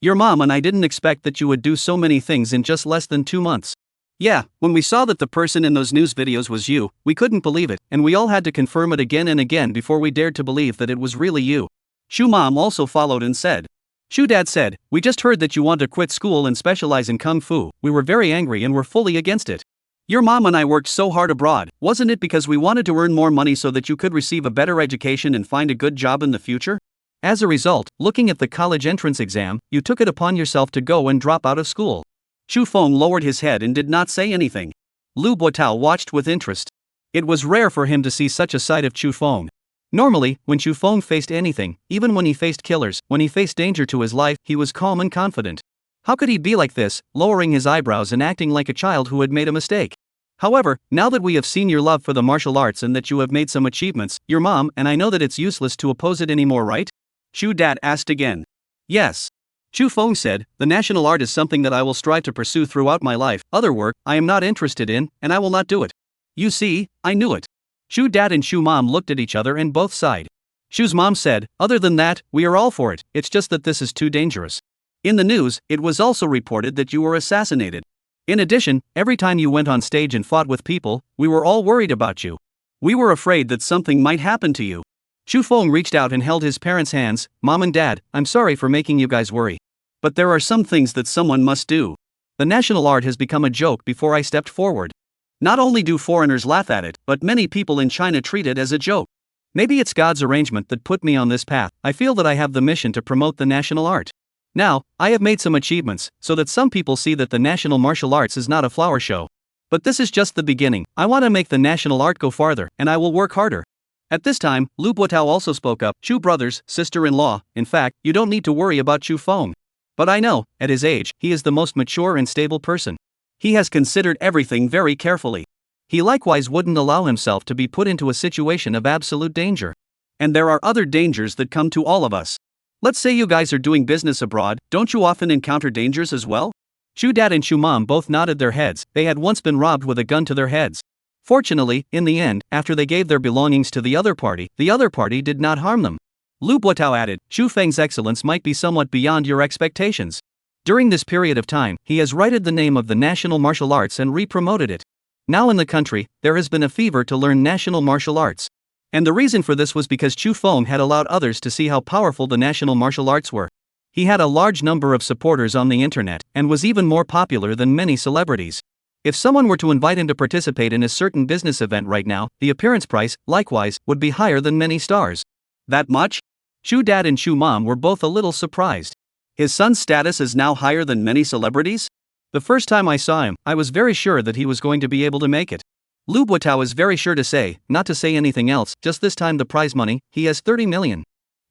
Your mom and I didn't expect that you would do so many things in just less than 2 months. Yeah, when we saw that the person in those news videos was you, we couldn't believe it, and we all had to confirm it again and again before we dared to believe that it was really you." Chu Mom also followed and said. Chu Dad said, "We just heard that you want to quit school and specialize in Kung Fu. We were very angry and were fully against it. Your mom and I worked so hard abroad, wasn't it because we wanted to earn more money so that you could receive a better education and find a good job in the future? As a result, looking at the college entrance exam, you took it upon yourself to go and drop out of school." Chu Feng lowered his head and did not say anything. Lu Buotao watched with interest. It was rare for him to see such a side of Chu Feng. Normally, when Chu Feng faced anything, even when he faced killers, when he faced danger to his life, he was calm and confident. How could he be like this, lowering his eyebrows and acting like a child who had made a mistake? However, now that we have seen your love for the martial arts and that you have made some achievements, your mom and I know that it's useless to oppose it anymore, right? Chu Dad asked again. Yes. Chu Feng said, "The national art is something that I will strive to pursue throughout my life. Other work, I am not interested in, and I will not do it." You see, I knew it. Chu Dad and Chu Mom looked at each other and both sighed. Chu's mom said, "Other than that, we are all for it, it's just that this is too dangerous. In the news, it was also reported that you were assassinated. In addition, every time you went on stage and fought with people, we were all worried about you. We were afraid that something might happen to you." Chu Feng reached out and held his parents' hands. "Mom and Dad, I'm sorry for making you guys worry. But there are some things that someone must do. The national art has become a joke before I stepped forward. Not only do foreigners laugh at it, but many people in China treat it as a joke. Maybe it's God's arrangement that put me on this path. I feel that I have the mission to promote the national art. Now, I have made some achievements, so that some people see that the national martial arts is not a flower show. But this is just the beginning. I want to make the national art go farther, and I will work harder." At this time, Lu Buotao also spoke up. "Chu brothers, sister-in-law, in fact, you don't need to worry about Chu Feng. But I know, at his age, he is the most mature and stable person. He has considered everything very carefully. He likewise wouldn't allow himself to be put into a situation of absolute danger. And there are other dangers that come to all of us. Let's say you guys are doing business abroad, don't you often encounter dangers as well?" Chu Dad and Chu Mom both nodded their heads. They had once been robbed with a gun to their heads. Fortunately, in the end, after they gave their belongings to the other party did not harm them. Lu Buotao added, "Chu Feng's excellence might be somewhat beyond your expectations. During this period of time, he has righted the name of the national martial arts and re-promoted it. Now in the country, there has been a fever to learn national martial arts. And the reason for this was because Chu Feng had allowed others to see how powerful the national martial arts were. He had a large number of supporters on the internet, and was even more popular than many celebrities. If someone were to invite him to participate in a certain business event right now, the appearance price, likewise, would be higher than many stars." That much? Chu Dad and Chu Mom were both a little surprised. His son's status is now higher than many celebrities? The first time I saw him, I was very sure that he was going to be able to make it. Lu Buotao is very sure to say, not to say anything else, just this time the prize money, he has 30 million.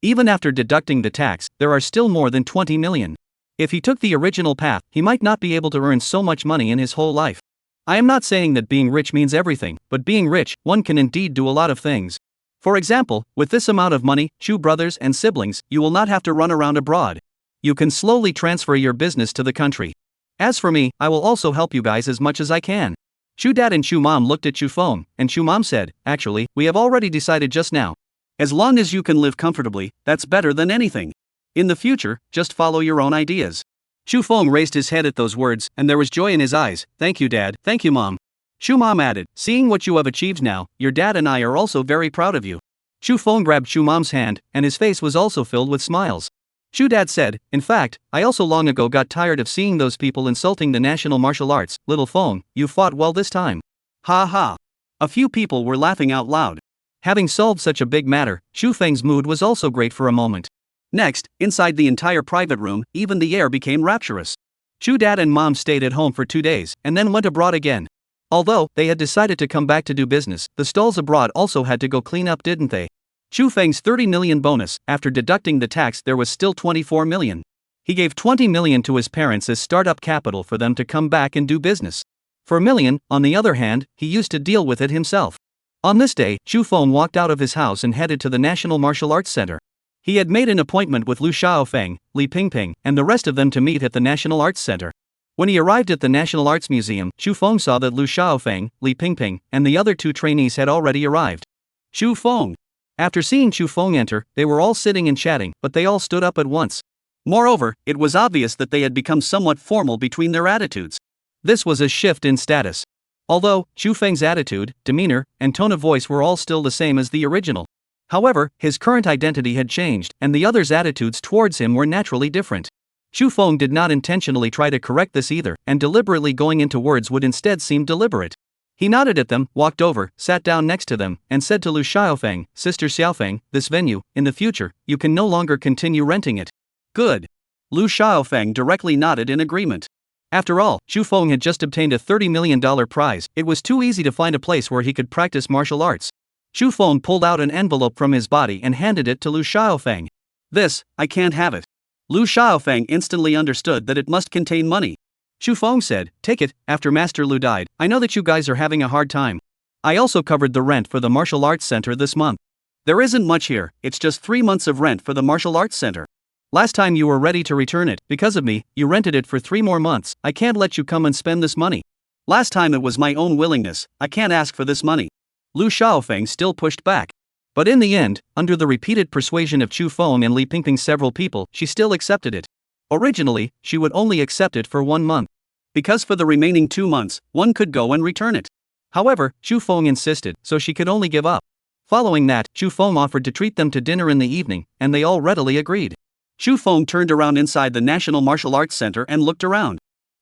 Even after deducting the tax, there are still more than 20 million. If he took the original path, he might not be able to earn so much money in his whole life. I am not saying that being rich means everything, but being rich, one can indeed do a lot of things. For example, with this amount of money, Chu brothers and siblings, you will not have to run around abroad. You can slowly transfer your business to the country. As for me, I will also help you guys as much as I can. Chu dad and Chu mom looked at Chu Feng, and Chu mom said, actually, we have already decided just now. As long as you can live comfortably, that's better than anything. In the future, just follow your own ideas. Chu Feng raised his head at those words, and there was joy in his eyes. Thank you, Dad. Thank you, Mom. Chu Mom added, seeing what you have achieved now, your dad and I are also very proud of you. Chu Feng grabbed Chu Mom's hand, and his face was also filled with smiles. Chu Dad said, in fact, I also long ago got tired of seeing those people insulting the national martial arts. Little Feng, you fought well this time. Ha ha. A few people were laughing out loud. Having solved such a big matter, Chu Feng's mood was also great for a moment. Next, inside the entire private room, even the air became rapturous. Chu Dad and Mom stayed at home for 2 days, and then went abroad again. Although they had decided to come back to do business, the stalls abroad also had to go clean up, didn't they? Chu Feng's 30 million bonus, after deducting the tax, there was still 24 million. He gave 20 million to his parents as startup capital for them to come back and do business. For a million, on the other hand, he used to deal with it himself. On this day, Chu Feng walked out of his house and headed to the National Martial Arts Center. He had made an appointment with Lu Xiaofeng, Li Pingping, and the rest of them to meet at the National Arts Center. When he arrived at the National Arts Museum, Chu Feng saw that Lu Xiaofeng, Li Pingping, and the other 2 trainees had already arrived. Chu Feng. After seeing Chu Feng enter, they were all sitting and chatting, but they all stood up at once. Moreover, it was obvious that they had become somewhat formal between their attitudes. This was a shift in status. Although, Chu Feng's attitude, demeanor, and tone of voice were all still the same as the original. However, his current identity had changed, and the others' attitudes towards him were naturally different. Chu Feng did not intentionally try to correct this either, and deliberately going into words would instead seem deliberate. He nodded at them, walked over, sat down next to them, and said to Lu Xiaofeng, Sister Xiaofeng, this venue, in the future, you can no longer continue renting it. Good. Lu Xiaofeng directly nodded in agreement. After all, Chu Feng had just obtained a $30 million prize. It was too easy to find a place where he could practice martial arts. Chu Feng pulled out an envelope from his body and handed it to Lu Xiaofeng. This, I can't have it. Lu Xiaofeng instantly understood that it must contain money. Chu Feng said, take it, after Master Lu died, I know that you guys are having a hard time. I also covered the rent for the martial arts center this month. There isn't much here, it's just 3 months of rent for the martial arts center. Last time you were ready to return it, because of me, you rented it for 3 more months, I can't let you come and spend this money. Last time it was my own willingness, I can't ask for this money. Lu Xiaofeng still pushed back. But in the end, under the repeated persuasion of Chu Feng and Li Pingping several people, she still accepted it. Originally, she would only accept it for 1 month. Because for the remaining 2 months, one could go and return it. However, Chu Feng insisted, so she could only give up. Following that, Chu Feng offered to treat them to dinner in the evening, and they all readily agreed. Chu Feng turned around inside the National Martial Arts Center and looked around.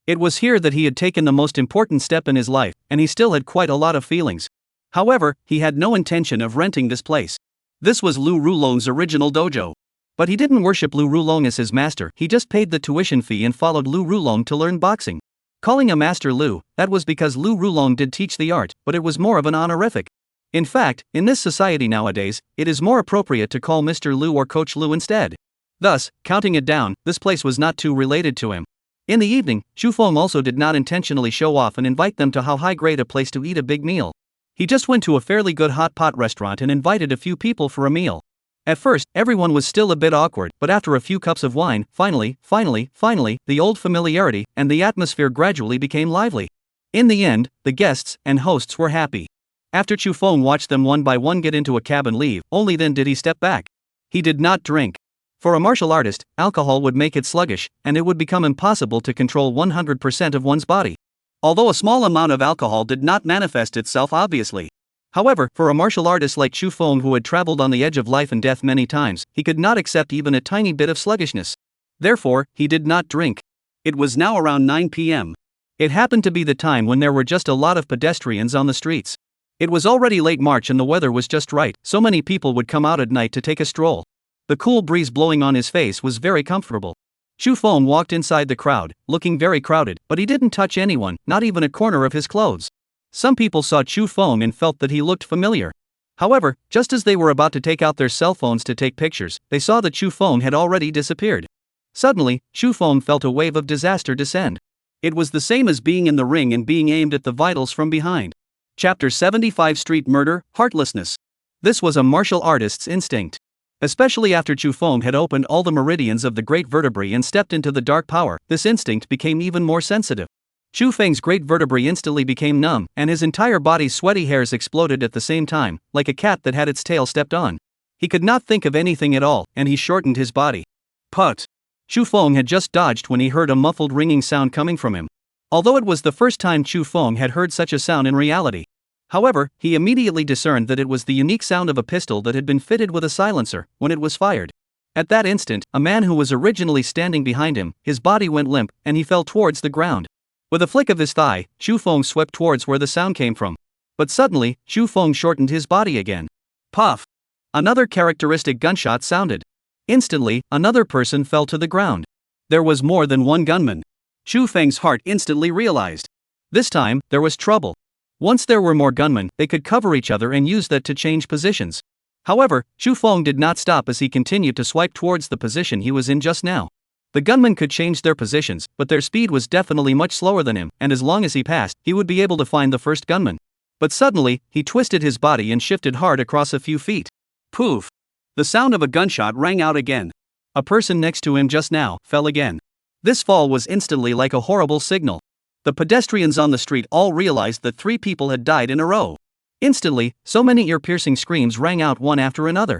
It was here that he had taken the most important step in his life, and he still had quite a lot of feelings. However, he had no intention of renting this place. This was Lu Rulong's original dojo. But he didn't worship Lu Rulong as his master, he just paid the tuition fee and followed Lu Rulong to learn boxing. Calling a master Lu, that was because Lu Rulong did teach the art, but it was more of an honorific. In fact, in this society nowadays, it is more appropriate to call Mr. Lu or Coach Lu instead. Thus, counting it down, this place was not too related to him. In the evening, Chu Feng also did not intentionally show off and invite them to how high-grade a place to eat a big meal. He just went to a fairly good hot pot restaurant and invited a few people for a meal. At first, everyone was still a bit awkward, but after a few cups of wine, finally, the old familiarity and the atmosphere gradually became lively. In the end, the guests and hosts were happy. After Chu Feng watched them one by one get into a cab and leave, only then did he step back. He did not drink. For a martial artist, alcohol would make it sluggish, and it would become impossible to control 100% of one's body. Although a small amount of alcohol did not manifest itself obviously. However, for a martial artist like Chu Feng who had traveled on the edge of life and death many times, he could not accept even a tiny bit of sluggishness. Therefore, he did not drink. It was now around 9 p.m. It happened to be the time when there were just a lot of pedestrians on the streets. It was already late March and the weather was just right, so many people would come out at night to take a stroll. The cool breeze blowing on his face was very comfortable. Chu Feng walked inside the crowd, looking very crowded, but he didn't touch anyone, not even a corner of his clothes. Some people saw Chu Feng and felt that he looked familiar. However, just as they were about to take out their cell phones to take pictures, they saw that Chu Feng had already disappeared. Suddenly, Chu Feng felt a wave of disaster descend. It was the same as being in the ring and being aimed at the vitals from behind. Chapter 75 Street Murder, Heartlessness. This was a martial artist's instinct. Especially after Chu Feng had opened all the meridians of the great vertebrae and stepped into the dark power, this instinct became even more sensitive. Chu Feng's great vertebrae instantly became numb, and his entire body's sweaty hairs exploded at the same time, like a cat that had its tail stepped on. He could not think of anything at all, and he shortened his body. Put! Chu Feng had just dodged when he heard a muffled ringing sound coming from him. Although it was the first time Chu Feng had heard such a sound in reality. However, he immediately discerned that it was the unique sound of a pistol that had been fitted with a silencer when it was fired. At that instant, a man who was originally standing behind him, his body went limp, and he fell towards the ground. With a flick of his thigh, Chu Feng swept towards where the sound came from. But suddenly, Chu Feng shortened his body again. Puff! Another characteristic gunshot sounded. Instantly, another person fell to the ground. There was more than one gunman. Chu Feng's heart instantly realized. This time, there was trouble. Once there were more gunmen, they could cover each other and use that to change positions. However, Chu Feng did not stop as he continued to swipe towards the position he was in just now. The gunmen could change their positions, but their speed was definitely much slower than him, and as long as he passed, he would be able to find the first gunman. But suddenly, he twisted his body and shifted hard across a few feet. Poof! The sound of a gunshot rang out again. A person next to him just now fell again. This fall was instantly like a horrible signal. The pedestrians on the street all realized that 3 people had died in a row. Instantly, so many ear-piercing screams rang out one after another.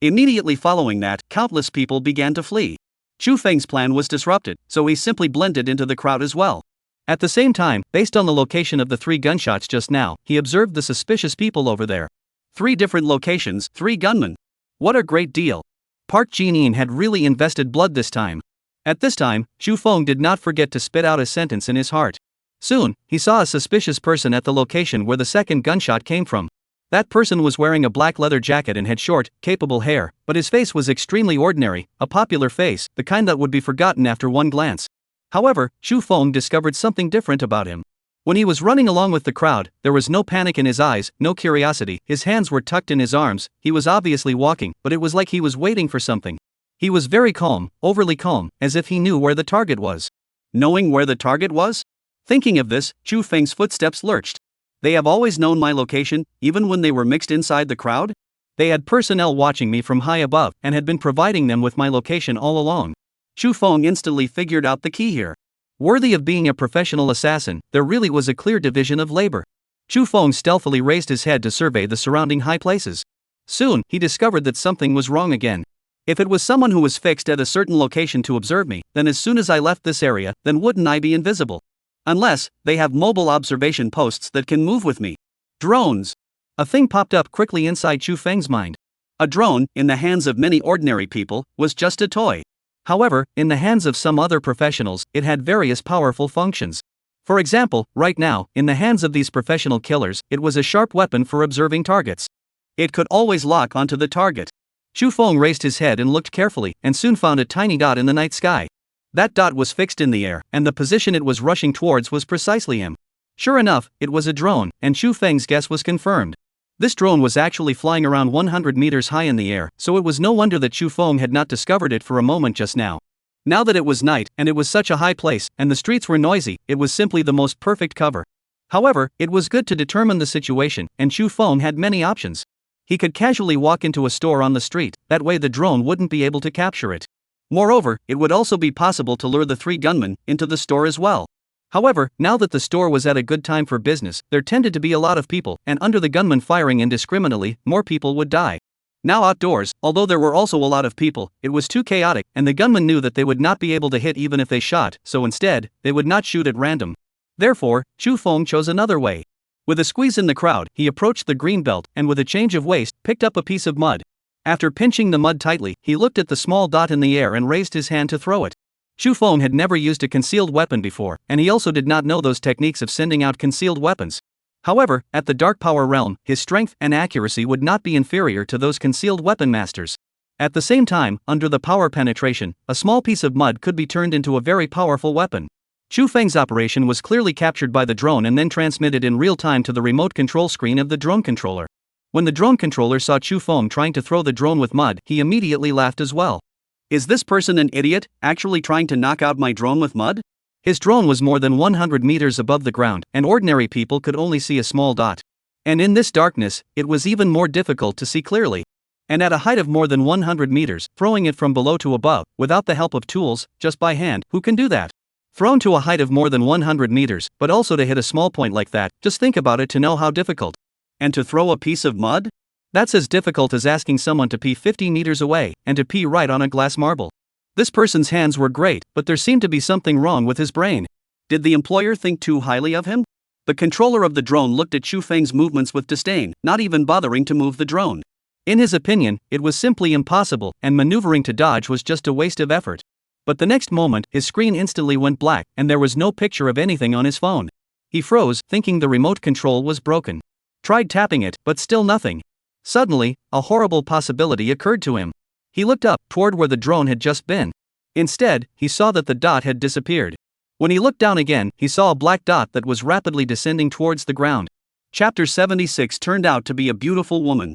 Immediately following that, countless people began to flee. Chu Feng's plan was disrupted, so he simply blended into the crowd as well. At the same time, based on the location of the 3 gunshots just now, he observed the suspicious people over there. 3 different locations, 3 gunmen. What a great deal. Park Jin-in had really invested blood this time. At this time, Chu Feng did not forget to spit out a sentence in his heart. Soon, he saw a suspicious person at the location where the second gunshot came from. That person was wearing a black leather jacket and had short, capable hair, but his face was extremely ordinary, a popular face, the kind that would be forgotten after one glance. However, Chu Feng discovered something different about him. When he was running along with the crowd, there was no panic in his eyes, no curiosity, his hands were tucked in his arms, he was obviously walking, but it was like he was waiting for something. He was very calm, overly calm, as if he knew where the target was. Knowing where the target was? Thinking of this, Chu Feng's footsteps lurched. They have always known my location, even when they were mixed inside the crowd? They had personnel watching me from high above, and had been providing them with my location all along. Chu Feng instantly figured out the key here. Worthy of being a professional assassin, there really was a clear division of labor. Chu Feng stealthily raised his head to survey the surrounding high places. Soon, he discovered that something was wrong again. If it was someone who was fixed at a certain location to observe me, then as soon as I left this area, then wouldn't I be invisible? Unless, they have mobile observation posts that can move with me. Drones! A thing popped up quickly inside Chu Feng's mind. A drone, in the hands of many ordinary people, was just a toy. However, in the hands of some other professionals, it had various powerful functions. For example, right now, in the hands of these professional killers, it was a sharp weapon for observing targets. It could always lock onto the target. Chu Feng raised his head and looked carefully, and soon found a tiny dot in the night sky. That dot was fixed in the air, and the position it was rushing towards was precisely him. Sure enough, it was a drone, and Chu Feng's guess was confirmed. This drone was actually flying around 100 meters high in the air, so it was no wonder that Chu Feng had not discovered it for a moment just now. Now that it was night, and it was such a high place, and the streets were noisy, it was simply the most perfect cover. However, it was good to determine the situation, and Chu Feng had many options. He could casually walk into a store on the street, that way the drone wouldn't be able to capture it. Moreover, it would also be possible to lure the 3 gunmen into the store as well. However, now that the store was at a good time for business, there tended to be a lot of people, and under the gunmen firing indiscriminately, more people would die. Now outdoors, although there were also a lot of people, it was too chaotic, and the gunmen knew that they would not be able to hit even if they shot, so instead, they would not shoot at random. Therefore, Chu Feng chose another way. With a squeeze in the crowd, he approached the green belt, and with a change of waist, picked up a piece of mud. After pinching the mud tightly, he looked at the small dot in the air and raised his hand to throw it. Chu Feng had never used a concealed weapon before, and he also did not know those techniques of sending out concealed weapons. However, at the Dark Power realm, his strength and accuracy would not be inferior to those concealed weapon masters. At the same time, under the power penetration, a small piece of mud could be turned into a very powerful weapon. Chu Feng's operation was clearly captured by the drone and then transmitted in real time to the remote control screen of the drone controller. When the drone controller saw Chu Feng trying to throw the drone with mud, he immediately laughed as well. Is this person an idiot, actually trying to knock out my drone with mud? His drone was more than 100 meters above the ground, and ordinary people could only see a small dot. And in this darkness, it was even more difficult to see clearly. And at a height of more than 100 meters, throwing it from below to above, without the help of tools, just by hand, who can do that? Thrown to a height of more than 100 meters, but also to hit a small point like that, just think about it to know how difficult. And to throw a piece of mud? That's as difficult as asking someone to pee 50 meters away, and to pee right on a glass marble. This person's hands were great, but there seemed to be something wrong with his brain. Did the employer think too highly of him? The controller of the drone looked at Xu Feng's movements with disdain, not even bothering to move the drone. In his opinion, it was simply impossible, and maneuvering to dodge was just a waste of effort. But the next moment, his screen instantly went black, and there was no picture of anything on his phone. He froze, thinking the remote control was broken. Tried tapping it, but still nothing. Suddenly, a horrible possibility occurred to him. He looked up, toward where the drone had just been. Instead, he saw that the dot had disappeared. When he looked down again, he saw a black dot that was rapidly descending towards the ground. Chapter 76 turned out to be a beautiful woman.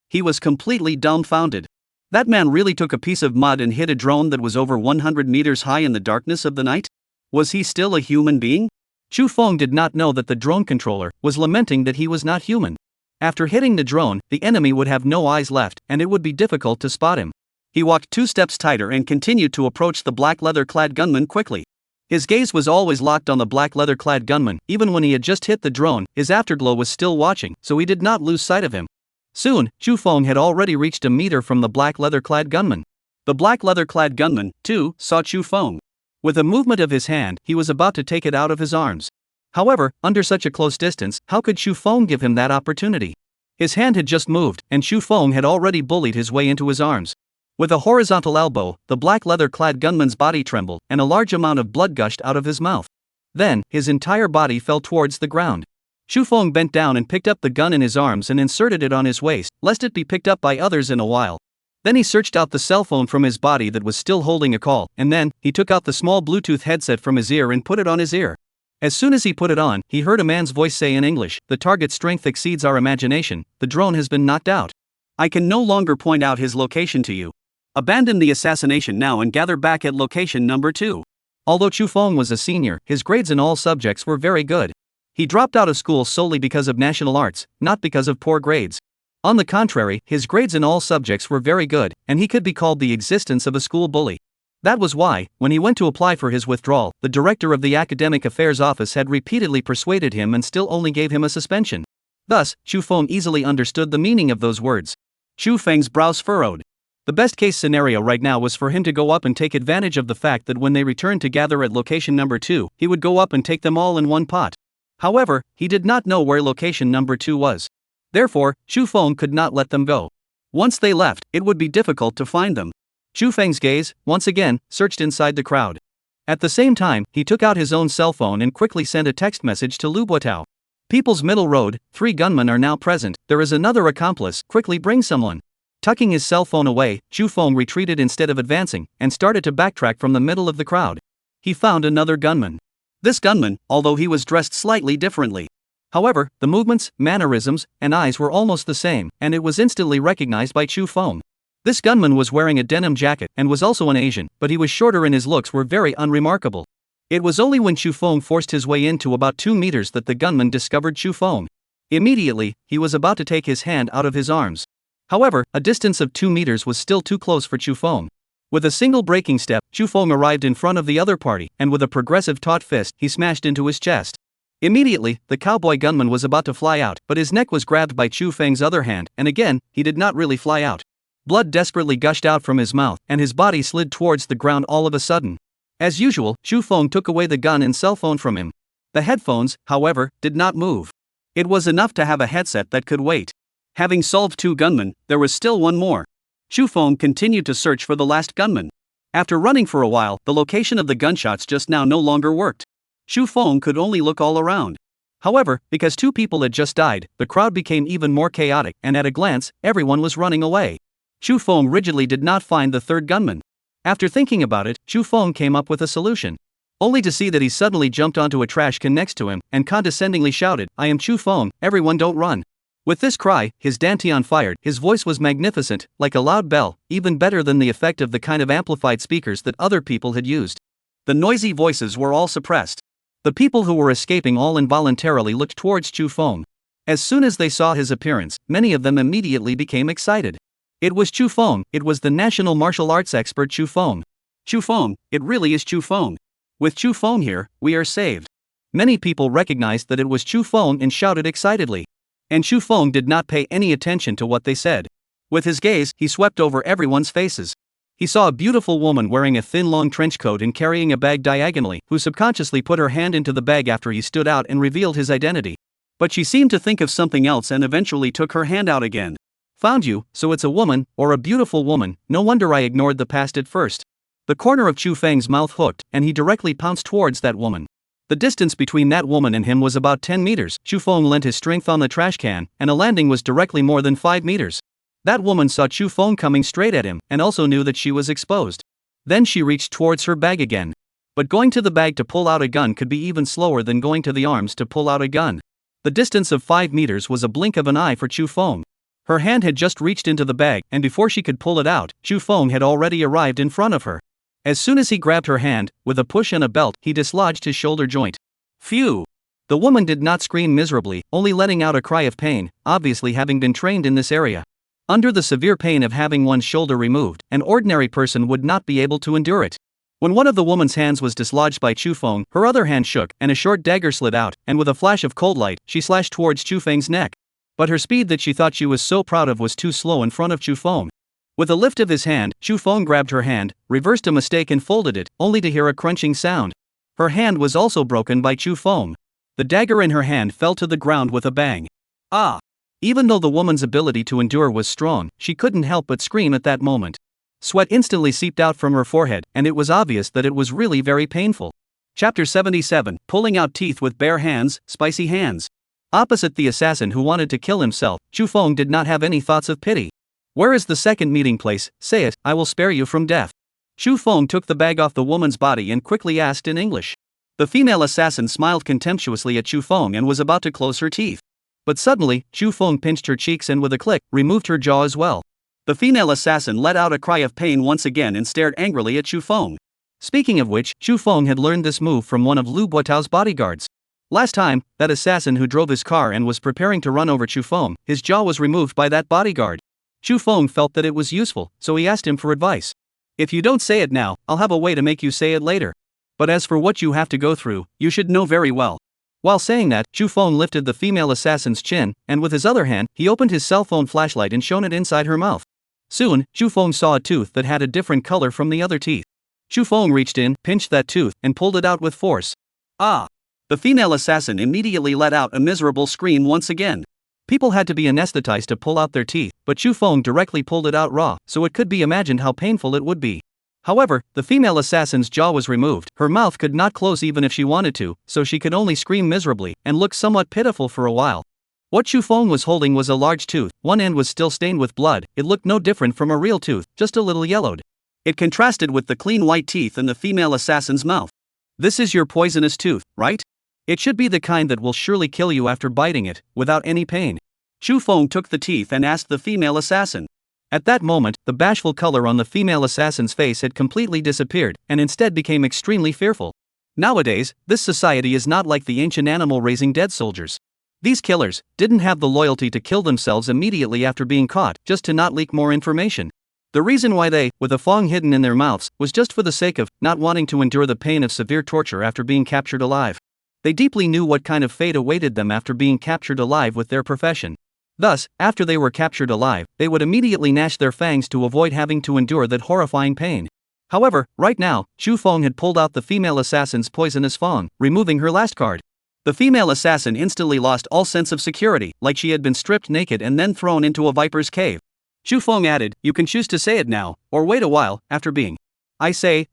He was completely dumbfounded. That man really took a piece of mud and hit a drone that was over 100 meters high in the darkness of the night? Was he still a human being? Xu Feng did not know that the drone controller was lamenting that he was not human. After hitting the drone, the enemy would have no eyes left, and it would be difficult to spot him. He walked 2 steps tighter and continued to approach the black leather-clad gunman quickly. His gaze was always locked on the black leather-clad gunman. Even when he had just hit the drone, his afterglow was still watching, so he did not lose sight of him. Soon, Xu Feng had already reached a meter from the black leather-clad gunman. The black leather-clad gunman, too, saw Xu Feng. With a movement of his hand, he was about to take it out of his arms. However, under such a close distance, how could Xu Feng give him that opportunity? His hand had just moved, and Xu Feng had already bullied his way into his arms. With a horizontal elbow, the black leather-clad gunman's body trembled, and a large amount of blood gushed out of his mouth. Then, his entire body fell towards the ground. Xu Feng bent down and picked up the gun in his arms and inserted it on his waist, lest it be picked up by others in a while. Then he searched out the cell phone from his body that was still holding a call, and then, he took out the small Bluetooth headset from his ear and put it on his ear. As soon as he put it on, he heard a man's voice say in English, "The target's strength exceeds our imagination, the drone has been knocked out. I can no longer point out his location to you. Abandon the assassination now and gather back at location number 2. Although Xu Feng was a senior, his grades in all subjects were very good. He dropped out of school solely because of national arts, not because of poor grades. On the contrary, his grades in all subjects were very good, and he could be called the existence of a school bully. That was why, when he went to apply for his withdrawal, the director of the Academic Affairs Office had repeatedly persuaded him and still only gave him a suspension. Thus, Xu Feng easily understood the meaning of those words. Xu Feng's brows furrowed. The best case scenario right now was for him to go up and take advantage of the fact that when they returned to gather at location number 2, he would go up and take them all in one pot. However, he did not know where location number 2 was. Therefore, Xu Feng could not let them go. Once they left, it would be difficult to find them. Xu Feng's gaze, once again, searched inside the crowd. At the same time, he took out his own cell phone and quickly sent a text message to Lu Buotao. People's Middle Road, 3 gunmen are now present, there is another accomplice, quickly bring someone. Tucking his cell phone away, Xu Feng retreated instead of advancing, and started to backtrack from the middle of the crowd. He found another gunman. This gunman, although he was dressed slightly differently. However, the movements, mannerisms, and eyes were almost the same, and it was instantly recognized by Xu Feng. This gunman was wearing a denim jacket and was also an Asian, but he was shorter and his looks were very unremarkable. It was only when Xu Feng forced his way in to about 2 meters that the gunman discovered Xu Feng. Immediately, he was about to take his hand out of his arms. However, a distance of 2 meters was still too close for Xu Feng. With a single breaking step, Xu Feng arrived in front of the other party, and with a progressive taut fist, he smashed into his chest. Immediately, the cowboy gunman was about to fly out, but his neck was grabbed by Xu Feng's other hand, and again, he did not really fly out. Blood desperately gushed out from his mouth, and his body slid towards the ground all of a sudden. As usual, Xu Feng took away the gun and cell phone from him. The headphones, however, did not move. It was enough to have a headset that could wait. Having solved 2 gunmen, there was still one more. Xu Feng continued to search for the last gunman. After running for a while, the location of the gunshots just now no longer worked. Xu Feng could only look all around. However, because 2 people had just died, the crowd became even more chaotic, and at a glance, everyone was running away. Xu Feng rigidly did not find the 3rd gunman. After thinking about it, Xu Feng came up with a solution. Only to see that he suddenly jumped onto a trash can next to him, and condescendingly shouted, "I am Xu Feng, everyone don't run." With this cry, his dantian fired, his voice was magnificent, like a loud bell, even better than the effect of the kind of amplified speakers that other people had used. The noisy voices were all suppressed. The people who were escaping all involuntarily looked towards Xu Feng. As soon as they saw his appearance, many of them immediately became excited. It was Chu Feng, it was the national martial arts expert Chu Feng. Chu Feng, it really is Chu Feng. With Chu Feng here, we are saved. Many people recognized that it was Chu Feng and shouted excitedly. And Chu Feng did not pay any attention to what they said. With his gaze, he swept over everyone's faces. He saw a beautiful woman wearing a thin long trench coat and carrying a bag diagonally, who subconsciously put her hand into the bag after he stood out and revealed his identity. But she seemed to think of something else and eventually took her hand out again. Found you, so it's a woman, or a beautiful woman, no wonder I ignored the past at first. The corner of Chu Feng's mouth hooked, and he directly pounced towards that woman. The distance between that woman and him was about 10 meters. Chu Feng lent his strength on the trash can, and a landing was directly more than 5 meters. That woman saw Chu Feng coming straight at him, and also knew that she was exposed. Then she reached towards her bag again. But going to the bag to pull out a gun could be even slower than going to the arms to pull out a gun. The distance of 5 meters was a blink of an eye for Chu Feng. Her hand had just reached into the bag, and before she could pull it out, Chu Feng had already arrived in front of her. As soon as he grabbed her hand, with a push and a belt, he dislodged his shoulder joint. Phew! The woman did not scream miserably, only letting out a cry of pain, obviously having been trained in this area. Under the severe pain of having one's shoulder removed, an ordinary person would not be able to endure it. When one of the woman's hands was dislodged by Chu Feng, her other hand shook, and a short dagger slid out, and with a flash of cold light, she slashed towards Chu Feng's neck. But her speed that she thought she was so proud of was too slow in front of Chu Feng. With a lift of his hand, Chu Feng grabbed her hand, reversed a mistake and folded it, only to hear a crunching sound. Her hand was also broken by Chu Feng. The dagger in her hand fell to the ground with a bang. Ah! Even though the woman's ability to endure was strong, she couldn't help but scream at that moment. Sweat instantly seeped out from her forehead, and it was obvious that it was really very painful. Chapter 77, Pulling Out Teeth with Bare Hands, Spicy Hands. Opposite the assassin who wanted to kill himself, Chu Feng did not have any thoughts of pity. Where is the second meeting place? Say it, I will spare you from death. Chu Feng took the bag off the woman's body and quickly asked in English. The female assassin smiled contemptuously at Chu Feng and was about to close her teeth. But suddenly, Chu Feng pinched her cheeks and with a click, removed her jaw as well. The female assassin let out a cry of pain once again and stared angrily at Chu Feng. Speaking of which, Chu Feng had learned this move from one of Lu Buotao's bodyguards. Last time, that assassin who drove his car and was preparing to run over Chu Feng, his jaw was removed by that bodyguard. Chu Feng felt that it was useful, so he asked him for advice. If you don't say it now, I'll have a way to make you say it later. But as for what you have to go through, you should know very well. While saying that, Chu Feng lifted the female assassin's chin, and with his other hand, he opened his cell phone flashlight and shone it inside her mouth. Soon, Chu Feng saw a tooth that had a different color from the other teeth. Chu Feng reached in, pinched that tooth, and pulled it out with force. Ah! The female assassin immediately let out a miserable scream once again. People had to be anesthetized to pull out their teeth, but Chu Feng directly pulled it out raw, so it could be imagined how painful it would be. However, the female assassin's jaw was removed, her mouth could not close even if she wanted to, so she could only scream miserably, and look somewhat pitiful for a while. What Chu Feng was holding was a large tooth, one end was still stained with blood, it looked no different from a real tooth, just a little yellowed. It contrasted with the clean white teeth in the female assassin's mouth. This is your poisonous tooth, right? It should be the kind that will surely kill you after biting it, without any pain. Chu Feng took the teeth and asked the female assassin. At that moment, the bashful color on the female assassin's face had completely disappeared, and instead became extremely fearful. Nowadays, this society is not like the ancient animal raising dead soldiers. These killers didn't have the loyalty to kill themselves immediately after being caught, just to not leak more information. The reason why they, with a fong hidden in their mouths, was just for the sake of not wanting to endure the pain of severe torture after being captured alive. They deeply knew what kind of fate awaited them after being captured alive with their profession. Thus, after they were captured alive, they would immediately gnash their fangs to avoid having to endure that horrifying pain. However, right now, Chu Feng had pulled out the female assassin's poisonous fong, removing her last card. The female assassin instantly lost all sense of security, like she had been stripped naked and then thrown into a viper's cave. Chu Feng added, "You can choose to say it now, or wait a while, after being." I say.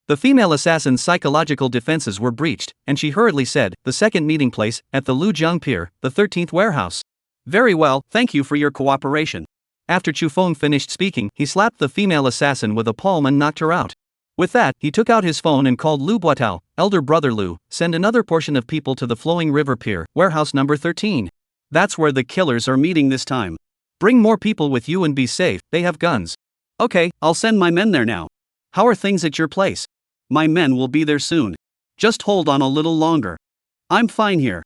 The female assassin's psychological defenses were breached, and she hurriedly said, "The second meeting place, at the Lujiang Pier, the 13th warehouse." Very well, thank you for your cooperation. After Chu Feng finished speaking, he slapped the female assassin with a palm and knocked her out. With that, he took out his phone and called Lu Buotao, "Elder brother Lu, send another portion of people to the Flowing River Pier, warehouse number 13. That's where the killers are meeting this time. Bring more people with you and be safe, they have guns." "Okay, I'll send my men there now." "How are things at your place?" "My men will be there soon. Just hold on a little longer." "I'm fine here."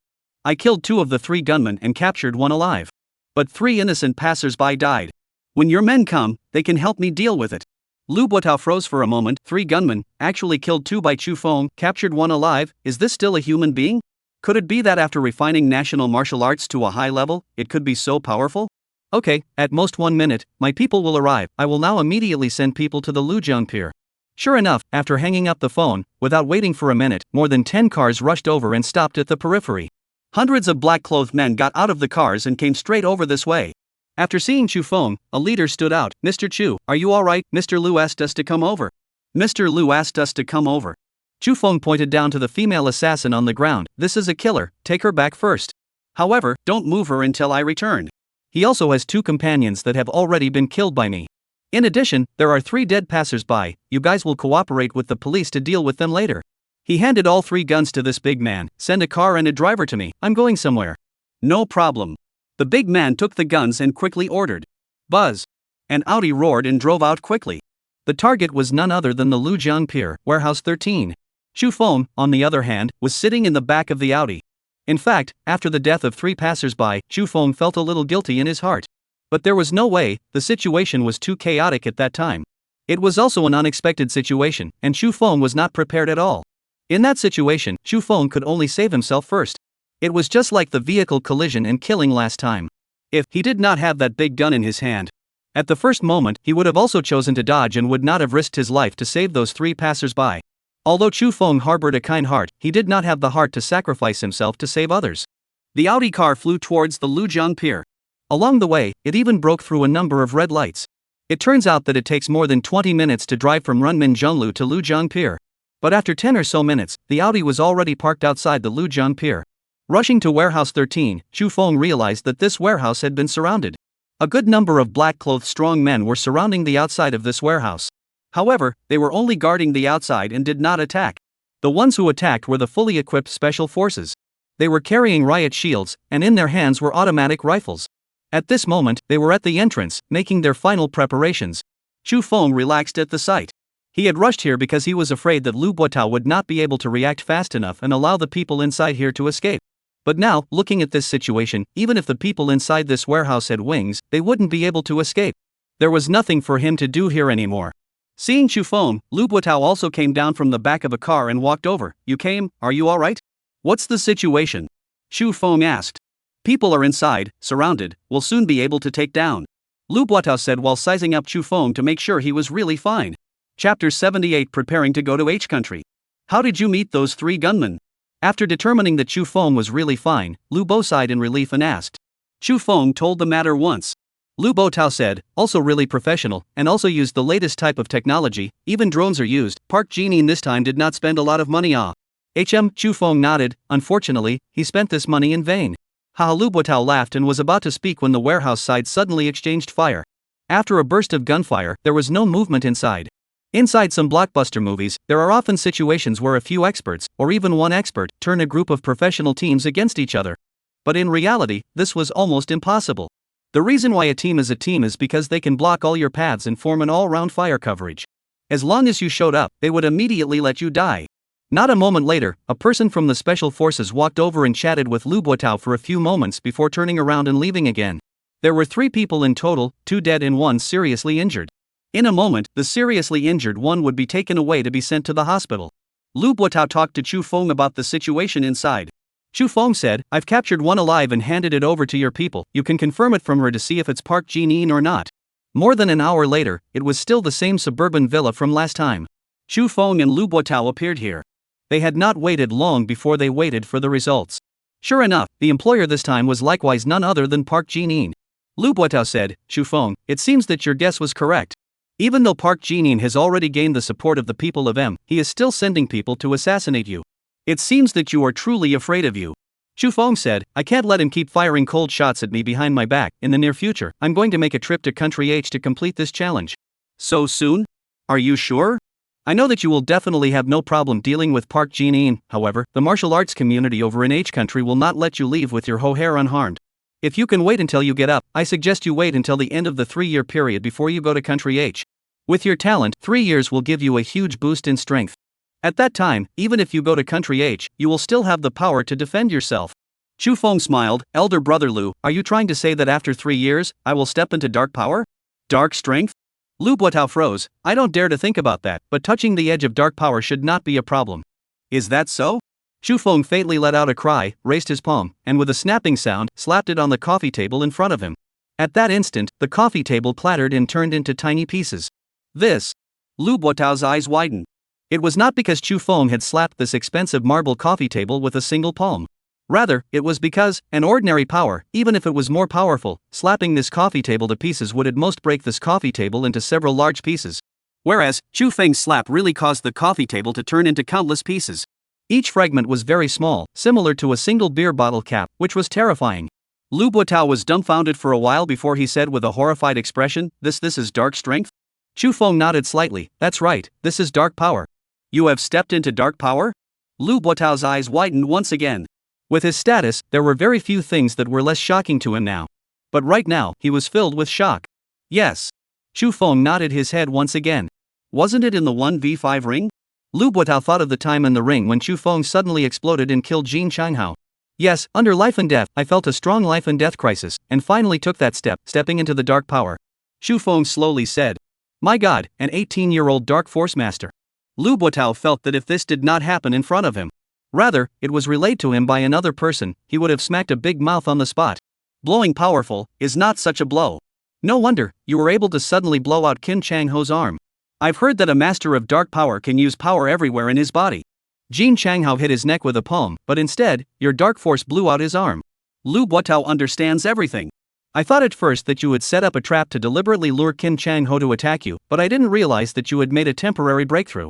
I killed 2 of the 3 gunmen and captured 1 alive. But 3 innocent passers-by died. When your men come, they can help me deal with it. Lu Buotao froze for a moment. 3 gunmen, actually killed 2 by Chu Feng, captured 1 alive. Is this still a human being? Could it be that after refining national martial arts to a high level, it could be so powerful? Okay, at most 1 minute, my people will arrive. I will now immediately send people to the Lujiang Pier. Sure enough, after hanging up the phone, without waiting for a minute, more than 10 cars rushed over and stopped at the periphery. Hundreds of black-clothed men got out of the cars and came straight over this way. After seeing Chu Feng, a leader stood out. Mr. Chu, are you alright? Mr. Lu asked us to come over. Mr. Lu asked us to come over. Chu Feng pointed down to the female assassin on the ground. This is a killer, take her back first. However, don't move her until I return. He also has 2 companions that have already been killed by me. In addition, there are 3 dead passers-by. You guys will cooperate with the police to deal with them later. He handed all 3 guns to this big man. Send a car and a driver to me, I'm going somewhere. No problem. The big man took the guns and quickly ordered. Buzz. An Audi roared and drove out quickly. The target was none other than the Lujiang Pier, Warehouse 13. Chu Feng, on the other hand, was sitting in the back of the Audi. In fact, after the death of 3 passers-by, Chu Feng felt a little guilty in his heart. But there was no way, the situation was too chaotic at that time. It was also an unexpected situation, and Chu Feng was not prepared at all. In that situation, Chu Feng could only save himself first. It was just like the vehicle collision and killing last time. If he did not have that big gun in his hand, at the first moment, he would have also chosen to dodge and would not have risked his life to save those 3 passers-by. Although Chu Feng harbored a kind heart, he did not have the heart to sacrifice himself to save others. The Audi car flew towards the Lujiang Pier. Along the way, it even broke through a number of red lights. It turns out that it takes more than 20 minutes to drive from Runmin Zhenglu to Lujiang Pier. But after 10 or so minutes, the Audi was already parked outside the Lujiang Pier. Rushing to Warehouse 13, Chu Feng realized that this warehouse had been surrounded. A good number of black-clothed strong men were surrounding the outside of this warehouse. However, they were only guarding the outside and did not attack. The ones who attacked were the fully equipped special forces. They were carrying riot shields, and in their hands were automatic rifles. At this moment, they were at the entrance, making their final preparations. Chu Feng relaxed at the sight. He had rushed here because he was afraid that Lu Buotao would not be able to react fast enough and allow the people inside here to escape. But now, looking at this situation, even if the people inside this warehouse had wings, they wouldn't be able to escape. There was nothing for him to do here anymore. Seeing Chu Feng, Lu Buotao also came down from the back of a car and walked over. You came, are you alright? What's the situation? Chu Feng asked. People are inside, surrounded, will soon be able to take down. Lu Buotao said while sizing up Chu Feng to make sure he was really fine. Chapter 78 Preparing to go to H country. How did you meet those 3 gunmen? After determining that Chu Feng was really fine, Lu Bo sighed in relief and asked. Chu Feng told the matter once. Lu Buotao said, also really professional, and also used the latest type of technology, even drones are used. Park Jin this time did not spend a lot of money off. Chu Feng nodded. Unfortunately, he spent this money in vain. Lu Buotao laughed and was about to speak when the warehouse side suddenly exchanged fire. After a burst of gunfire, there was no movement inside. Inside some blockbuster movies, there are often situations where a few experts, or even one expert, turn a group of professional teams against each other. But in reality, this was almost impossible. The reason why a team is because they can block all your paths and form an all-round fire coverage. As long as you showed up, they would immediately let you die. Not a moment later, a person from the special forces walked over and chatted with Lu Buotao for a few moments before turning around and leaving again. There were 3 people in total, 2 dead and 1 seriously injured. In a moment, the seriously injured one would be taken away to be sent to the hospital. Lu Buotao talked to Chu Feng about the situation inside. Chu Feng said, I've captured 1 alive and handed it over to your people. You can confirm it from her to see if it's Park Jin or not. More than an hour later, it was still the same suburban villa from last time. Chu Feng and Lu Buotao appeared here. They had not waited long before they waited for the results. Sure enough, the employer this time was likewise none other than Park Jin. Lu Buotao said, Chu Feng, it seems that your guess was correct. Even though Park Jin has already gained the support of the people of M, he is still sending people to assassinate you. It seems that you are truly afraid of you. Chu Feng said, I can't let him keep firing cold shots at me behind my back. In the near future, I'm going to make a trip to country H to complete this challenge. So soon? Are you sure? I know that you will definitely have no problem dealing with Park Jin. However, the martial arts community over in H country will not let you leave with your whole hair unharmed. If you can wait until you get up, I suggest you wait until the end of the 3-year period before you go to country H. With your talent, 3 years will give you a huge boost in strength. At that time, even if you go to country H, you will still have the power to defend yourself. Chu Feng smiled. Elder brother Lu, are you trying to say that after 3 years, I will step into dark power? Dark strength? Lu Buotao froze. I don't dare to think about that, but touching the edge of dark power should not be a problem. Is that so? Chu Feng faintly let out a cry, raised his palm, and with a snapping sound, slapped it on the coffee table in front of him. At that instant, the coffee table clattered and turned into tiny pieces. This. Lu Buotao's eyes widened. It was not because Chu Feng had slapped this expensive marble coffee table with a single palm. Rather, it was because, an ordinary power, even if it was more powerful, slapping this coffee table to pieces would at most break this coffee table into several large pieces. Whereas, Chu Feng's slap really caused the coffee table to turn into countless pieces. Each fragment was very small, similar to a single beer bottle cap, which was terrifying. Lu Buotao was dumbfounded for a while before he said with a horrified expression, This is dark strength? Chu Feng nodded slightly. That's right, this is dark power. You have stepped into dark power? Lu Buotao's eyes widened once again. With his status, there were very few things that were less shocking to him now. But right now, he was filled with shock. Yes. Chu Feng nodded his head once again. Wasn't it in the 1v5 ring? Lu Buotao thought of the time in the ring when Chu Feng suddenly exploded and killed Jin Changhao. Yes, under life and death, I felt a strong life and death crisis, and finally took that step, stepping into the dark power. Chu Feng slowly said. My god, an 18-year-old dark force master. Lu Buotao felt that if this did not happen in front of him, rather, it was relayed to him by another person, he would have smacked a big mouth on the spot. Blowing powerful is not such a blow. No wonder, you were able to suddenly blow out Qin Changho's arm. I've heard that a master of dark power can use power everywhere in his body. Jin Changhao hit his neck with a palm, but instead, your dark force blew out his arm. Lu Buotao understands everything. I thought at first that you had set up a trap to deliberately lure Qin Changho to attack you, but I didn't realize that you had made a temporary breakthrough.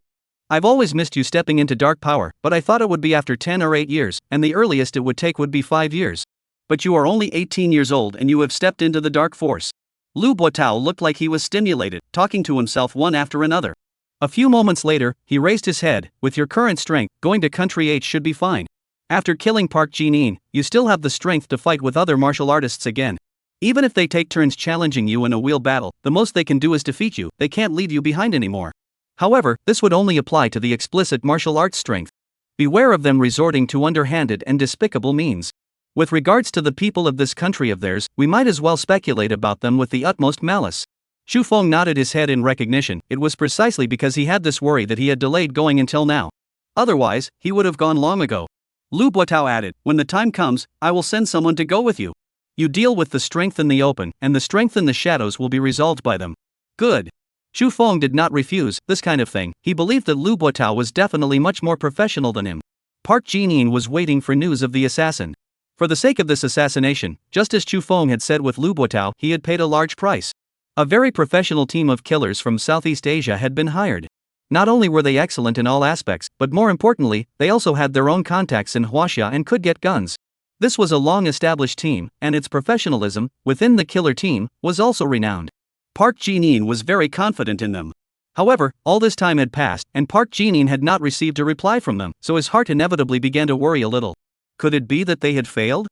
I've always missed you stepping into dark power, but I thought it would be after 10 or 8 years, and the earliest it would take would be 5 years. But you are only 18 years old and you have stepped into the dark force. Lu Buotao looked like he was stimulated, talking to himself one after another. A few moments later, he raised his head. With your current strength, going to country H should be fine. After killing Park Jinin, you still have the strength to fight with other martial artists again. Even if they take turns challenging you in a wheel battle, the most they can do is defeat you, they can't leave you behind anymore. However, this would only apply to the explicit martial arts strength. Beware of them resorting to underhanded and despicable means. With regards to the people of this country of theirs, we might as well speculate about them with the utmost malice. Chu Feng nodded his head in recognition. It was precisely because he had this worry that he had delayed going until now. Otherwise, he would have gone long ago. Lu Buotao added, when the time comes, I will send someone to go with you. You deal with the strength in the open, and the strength in the shadows will be resolved by them. Good. Chu Feng did not refuse this kind of thing. He believed that Lu Buotao was definitely much more professional than him. Park Jinin was waiting for news of the assassin. For the sake of this assassination, just as Chu Feng had said with Lu Buotao, he had paid a large price. A very professional team of killers from Southeast Asia had been hired. Not only were they excellent in all aspects, but more importantly, they also had their own contacts in Huaxia and could get guns. This was a long-established team, and its professionalism, within the killer team, was also renowned. Park Jinin was very confident in them. However, all this time had passed, and Park Jinin had not received a reply from them, so his heart inevitably began to worry a little. Could it be that they had failed?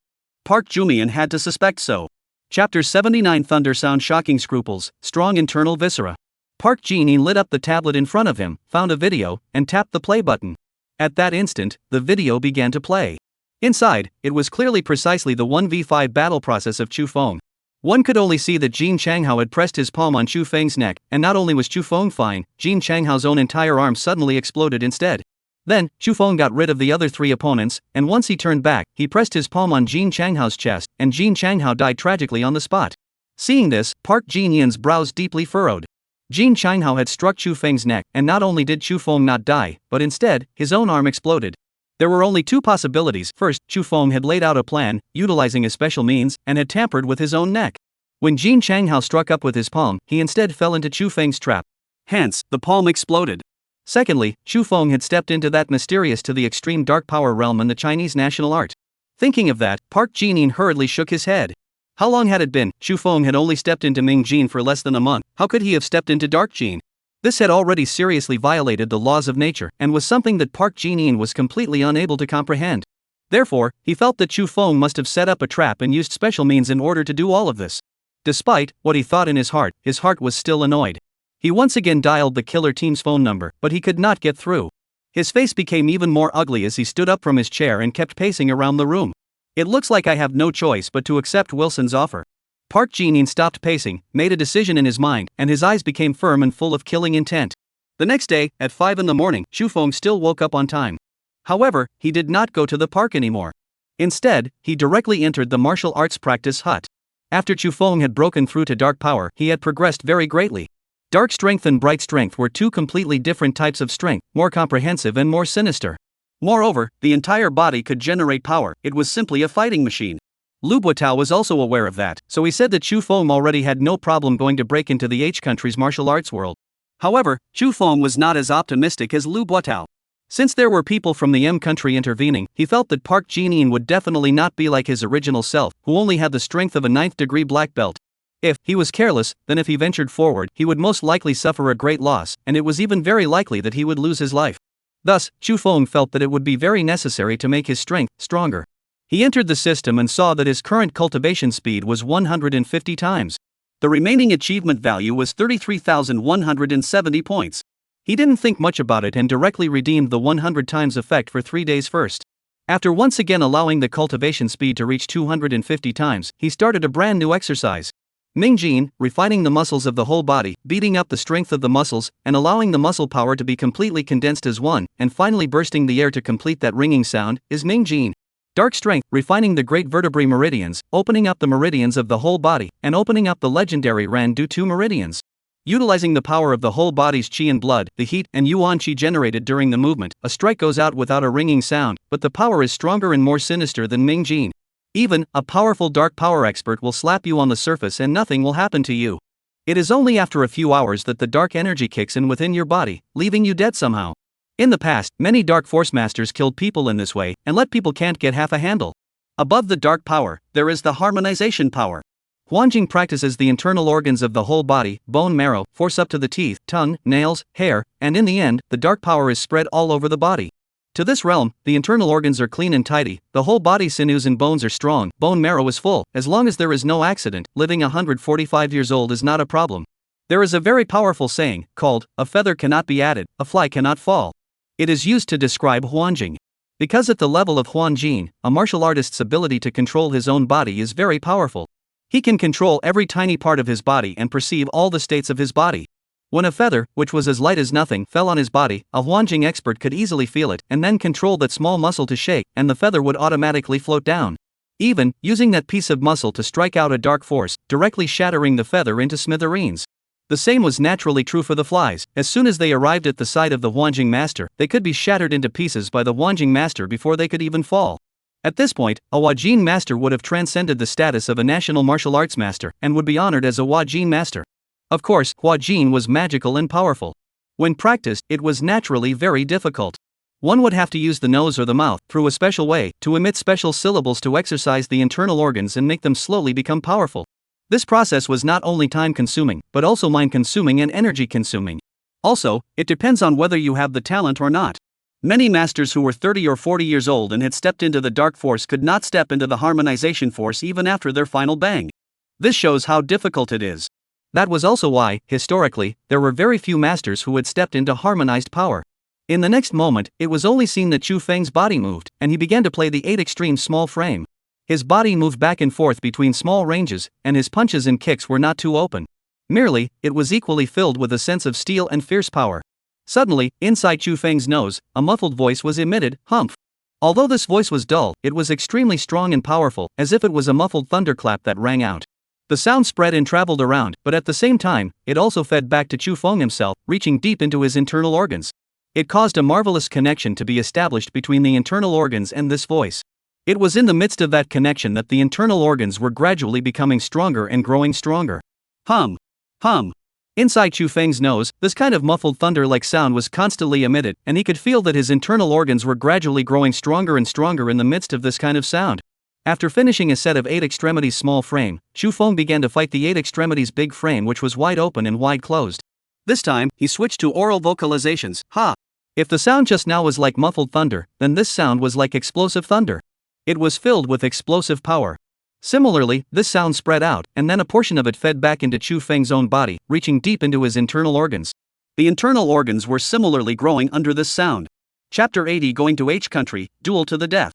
Park Jumian had to suspect so. Chapter 79 Thunder Sound Shocking Scruples, Strong Internal Viscera. Park Jinin lit up the tablet in front of him, found a video, and tapped the play button. At that instant, the video began to play. Inside, it was clearly precisely the 1v5 battle process of Chu Feng. One could only see that Jin Changhao had pressed his palm on Chu Feng's neck, and not only was Chu Feng fine, Jin Changhao's own entire arm suddenly exploded instead. Then, Chu Feng got rid of the other 3 opponents, and once he turned back, he pressed his palm on Jin Changhao's chest, and Jin Changhao died tragically on the spot. Seeing this, Park Jinyan's brows deeply furrowed. Jin Changhao had struck Chu Feng's neck, and not only did Chu Feng not die, but instead, his own arm exploded. There were only 2 possibilities. First, Chu Feng had laid out a plan, utilizing a special means, and had tampered with his own neck. When Jin Changhao struck up with his palm, he instead fell into Chu Feng's trap. Hence, the palm exploded. Secondly, Chu Feng had stepped into that mysterious to the extreme dark power realm in the Chinese national art. Thinking of that, Park Jinin hurriedly shook his head. How long had it been? Chu Feng had only stepped into Ming Jin for less than a month. How could he have stepped into Dark Jin? This had already seriously violated the laws of nature, and was something that Park Jinin was completely unable to comprehend. Therefore, he felt that Chu Feng must have set up a trap and used special means in order to do all of this. Despite what he thought in his heart was still annoyed. He once again dialed the killer team's phone number, but he could not get through. His face became even more ugly as he stood up from his chair and kept pacing around the room. It looks like I have no choice but to accept Wilson's offer. Park Jin stopped pacing, made a decision in his mind, and his eyes became firm and full of killing intent. The next day, at 5 in the morning, Chu Feng still woke up on time. However, he did not go to the park anymore. Instead, he directly entered the martial arts practice hut. After Chu Feng had broken through to dark power, he had progressed very greatly. Dark strength and bright strength were two completely different types of strength, more comprehensive and more sinister. Moreover, the entire body could generate power, it was simply a fighting machine. Lu Buotao was also aware of that, so he said that Chu Feng already had no problem going to break into the H country's martial arts world. However, Chu Feng was not as optimistic as Lu Buotao. Since there were people from the M country intervening, he felt that Park Jin would definitely not be like his original self, who only had the strength of a 9th degree black belt. If he was careless, then if he ventured forward, he would most likely suffer a great loss, and it was even very likely that he would lose his life. Thus, Chu Feng felt that it would be very necessary to make his strength stronger. He entered the system and saw that his current cultivation speed was 150 times. The remaining achievement value was 33,170 points. He didn't think much about it and directly redeemed the 100 times effect for 3 days first. After once again allowing the cultivation speed to reach 250 times, he started a brand new exercise. Mingjin, refining the muscles of the whole body, beating up the strength of the muscles, and allowing the muscle power to be completely condensed as one, and finally bursting the air to complete that ringing sound, is Mingjin. Dark strength, refining the great vertebrae meridians, opening up the meridians of the whole body, and opening up the legendary Ran-Du-Tu meridians. Utilizing the power of the whole body's qi and blood, the heat and yuan qi generated during the movement, a strike goes out without a ringing sound, but the power is stronger and more sinister than Mingjin. Even a powerful dark power expert will slap you on the surface and nothing will happen to you. It is only after a few hours that the dark energy kicks in within your body, leaving you dead somehow. In the past, many dark force masters killed people in this way, and let people can't get half a handle. Above the dark power, there is the harmonization power. Huanjing practices the internal organs of the whole body, bone marrow, force up to the teeth, tongue, nails, hair, and in the end, the dark power is spread all over the body. To this realm, the internal organs are clean and tidy, the whole body's sinews and bones are strong, bone marrow is full, as long as there is no accident, living 145 years old is not a problem. There is a very powerful saying, called, "A feather cannot be added, a fly cannot fall." It is used to describe Huanjing. Because at the level of Huanjing, a martial artist's ability to control his own body is very powerful. He can control every tiny part of his body and perceive all the states of his body. When a feather, which was as light as nothing, fell on his body, a Huanjing expert could easily feel it and then control that small muscle to shake, and the feather would automatically float down. Even, using that piece of muscle to strike out a dark force, directly shattering the feather into smithereens. The same was naturally true for the flies. As soon as they arrived at the side of the Huanjing master, they could be shattered into pieces by the Huanjing master before they could even fall. At this point, a Huajin master would have transcended the status of a national martial arts master and would be honored as a Huajin master. Of course, Huajin was magical and powerful. When practiced, it was naturally very difficult. One would have to use the nose or the mouth, through a special way, to emit special syllables to exercise the internal organs and make them slowly become powerful. This process was not only time-consuming, but also mind-consuming and energy-consuming. Also, it depends on whether you have the talent or not. Many masters who were 30 or 40 years old and had stepped into the dark force could not step into the harmonization force even after their final bang. This shows how difficult it is. That was also why, historically, there were very few masters who had stepped into harmonized power. In the next moment, it was only seen that Chu Feng's body moved, and he began to play the 8 extreme small frame. His body moved back and forth between small ranges, and his punches and kicks were not too open. Merely, it was equally filled with a sense of steel and fierce power. Suddenly, inside Chu Feng's nose, a muffled voice was emitted, humph. Although this voice was dull, it was extremely strong and powerful, as if it was a muffled thunderclap that rang out. The sound spread and traveled around, but at the same time, it also fed back to Chu Feng himself, reaching deep into his internal organs. It caused a marvelous connection to be established between the internal organs and this voice. It was in the midst of that connection that the internal organs were gradually becoming stronger and growing stronger. Hum. Hum. Inside Chu Feng's nose, this kind of muffled thunder-like sound was constantly emitted, and he could feel that his internal organs were gradually growing stronger and stronger in the midst of this kind of sound. After finishing a set of 8 extremities small frame, Chu Feng began to fight the 8 extremities big frame, which was wide open and wide closed. This time, he switched to oral vocalizations. Ha! If the sound just now was like muffled thunder, then this sound was like explosive thunder. It was filled with explosive power. Similarly, this sound spread out, and then a portion of it fed back into Chu Feng's own body, reaching deep into his internal organs. The internal organs were similarly growing under this sound. Chapter 80 Going to H Country, Duel to the Death.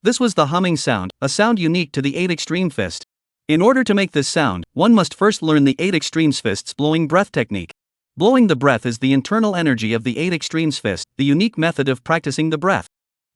This was the humming sound, a sound unique to the 8 extreme fist. In order to make this sound, one must first learn the 8 extremes fist's blowing breath technique. Blowing the breath is the internal energy of the 8 extremes fist, the unique method of practicing the breath.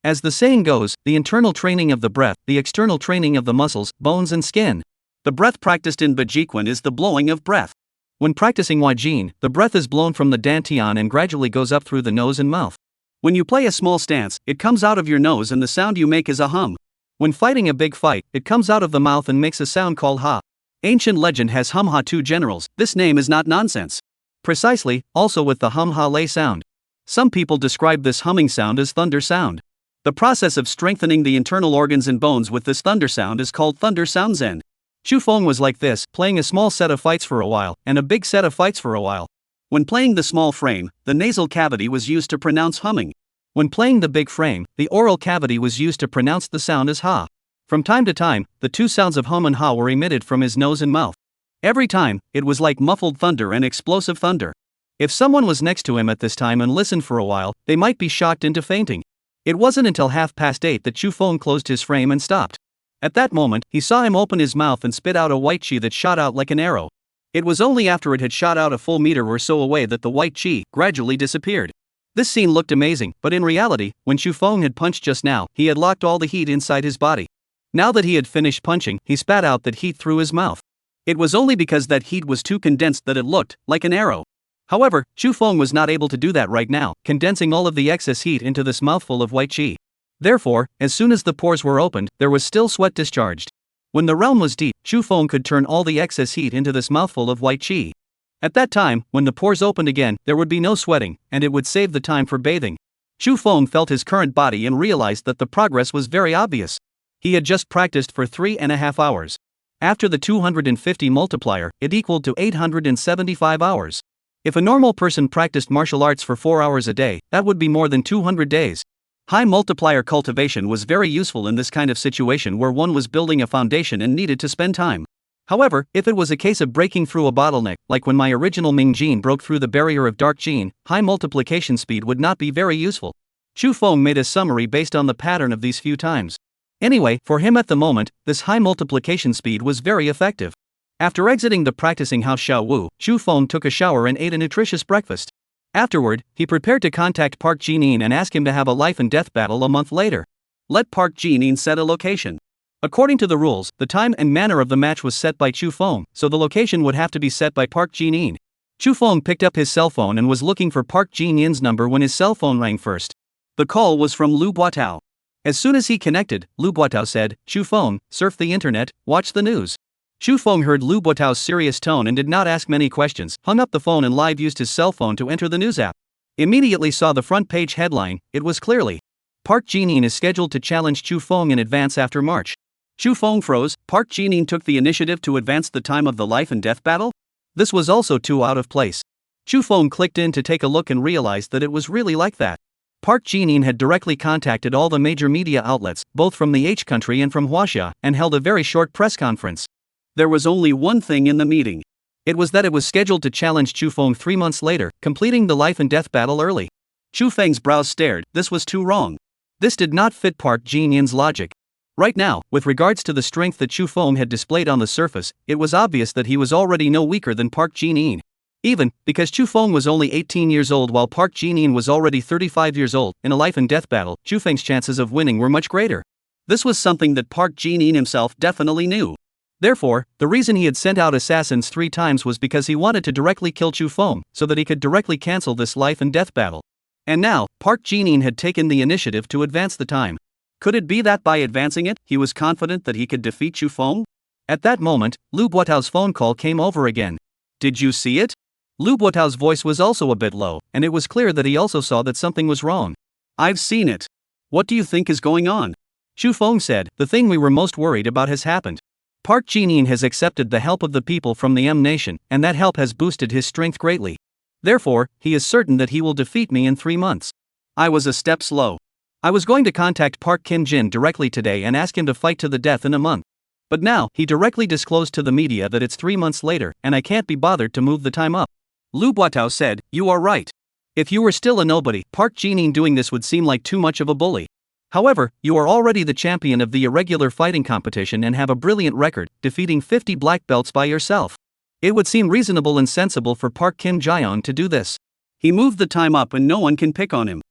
As the saying goes, the internal training of the breath, the external training of the muscles, bones and skin. The breath practiced in Bajikwan is the blowing of breath. When practicing Wajin, the breath is blown from the dantian and gradually goes up through the nose and mouth. When you play a small stance, it comes out of your nose and the sound you make is a hum. When fighting a big fight, it comes out of the mouth and makes a sound called ha. Ancient legend has hum ha 2 generals, this name is not nonsense. Precisely, also with the hum ha lay sound. Some people describe this humming sound as thunder sound. The process of strengthening the internal organs and bones with this thunder sound is called thunder sound zen. Chu Feng was like this, playing a small set of fights for a while, and a big set of fights for a while. When playing the small frame, the nasal cavity was used to pronounce humming. When playing the big frame, the oral cavity was used to pronounce the sound as ha. From time to time, the 2 sounds of hum and ha were emitted from his nose and mouth. Every time, it was like muffled thunder and explosive thunder. If someone was next to him at this time and listened for a while, they might be shocked into fainting. It wasn't until 8:30 that Chu Feng closed his frame and stopped. At that moment, he saw him open his mouth and spit out a white chi that shot out like an arrow. It was only after it had shot out a full meter or so away that the white chi gradually disappeared. This scene looked amazing, but in reality, when Chu Feng had punched just now, he had locked all the heat inside his body. Now that he had finished punching, he spat out that heat through his mouth. It was only because that heat was too condensed that it looked like an arrow. However, Chu Feng was not able to do that right now, condensing all of the excess heat into this mouthful of white chi. Therefore, as soon as the pores were opened, there was still sweat discharged. When the realm was deep, Chu Feng could turn all the excess heat into this mouthful of white chi. At that time, when the pores opened again, there would be no sweating, and it would save the time for bathing. Chu Feng felt his current body and realized that the progress was very obvious. He had just practiced for 3.5 hours. After the 250 multiplier, it equaled to 875 hours. If a normal person practiced martial arts for 4 hours a day, that would be more than 200 days. High multiplier cultivation was very useful in this kind of situation where one was building a foundation and needed to spend time. However, if it was a case of breaking through a bottleneck, like when my original Ming gene broke through the barrier of dark gene, high multiplication speed would not be very useful. Chu Feng made a summary based on the pattern of these few times. Anyway, for him at the moment, this high multiplication speed was very effective. After exiting the practicing house Xiao Wu, Chu Feng took a shower and ate a nutritious breakfast. Afterward, he prepared to contact Park Jinin and ask him to have a life and death battle a month later. Let Park Jinin set a location. According to the rules, the time and manner of the match was set by Chu Feng, so the location would have to be set by Park Jinin. Chu Feng picked up his cell phone and was looking for Park Jinin's number when his cell phone rang first. The call was from Lu Buotao. As soon as he connected, Lu Buotao said, "Chu Feng, surf the internet, watch the news." Chu Feng heard Lu Buotao's serious tone and did not ask many questions, hung up the phone and live used his cell phone to enter the news app. Immediately saw the front page headline, it was clearly, Park Jinin is scheduled to challenge Chu Feng in advance after March. Chu Feng froze. Park Jinin took the initiative to advance the time of the life and death battle? This was also too out of place. Chu Feng clicked in to take a look and realized that it was really like that. Park Jinin had directly contacted all the major media outlets, both from the H country and from Huaxia, and held a very short press conference. There was only one thing in the meeting. It was that it was scheduled to challenge Chu Feng 3 months later, completing the life and death battle early. Chu Feng's brows stared. This was too wrong. This did not fit Park Jinin's logic. Right now, with regards to the strength that Chu Feng had displayed on the surface, it was obvious that he was already no weaker than Park Jinin. Even, because Chu Feng was only 18 years old while Park Jinin was already 35 years old, in a life and death battle, Chu Feng's chances of winning were much greater. This was something that Park Jinin himself definitely knew. Therefore, the reason he had sent out assassins 3 times was because he wanted to directly kill Chu Feng, so that he could directly cancel this life and death battle. And now, Park Jinin had taken the initiative to advance the time. Could it be that by advancing it, he was confident that he could defeat Chu Feng? At that moment, Lu Buotao's phone call came over again. Did you see it? Lu Buotao's voice was also a bit low, and it was clear that he also saw that something was wrong. I've seen it. What do you think is going on? Chu Feng said, the thing we were most worried about has happened. Park Jinin has accepted the help of the people from the M Nation, and that help has boosted his strength greatly. Therefore, he is certain that he will defeat me in 3 months. I was a step slow. I was going to contact Park Kim Jin directly today and ask him to fight to the death in a month. But now, he directly disclosed to the media that it's 3 months later, and I can't be bothered to move the time up. Lu Buotao said, you are right. If you were still a nobody, Park Jinin doing this would seem like too much of a bully. However, you are already the champion of the irregular fighting competition and have a brilliant record, defeating 50 black belts by yourself. It would seem reasonable and sensible for Park Kim Jaeon to do this. He moved the time up and no one can pick on him.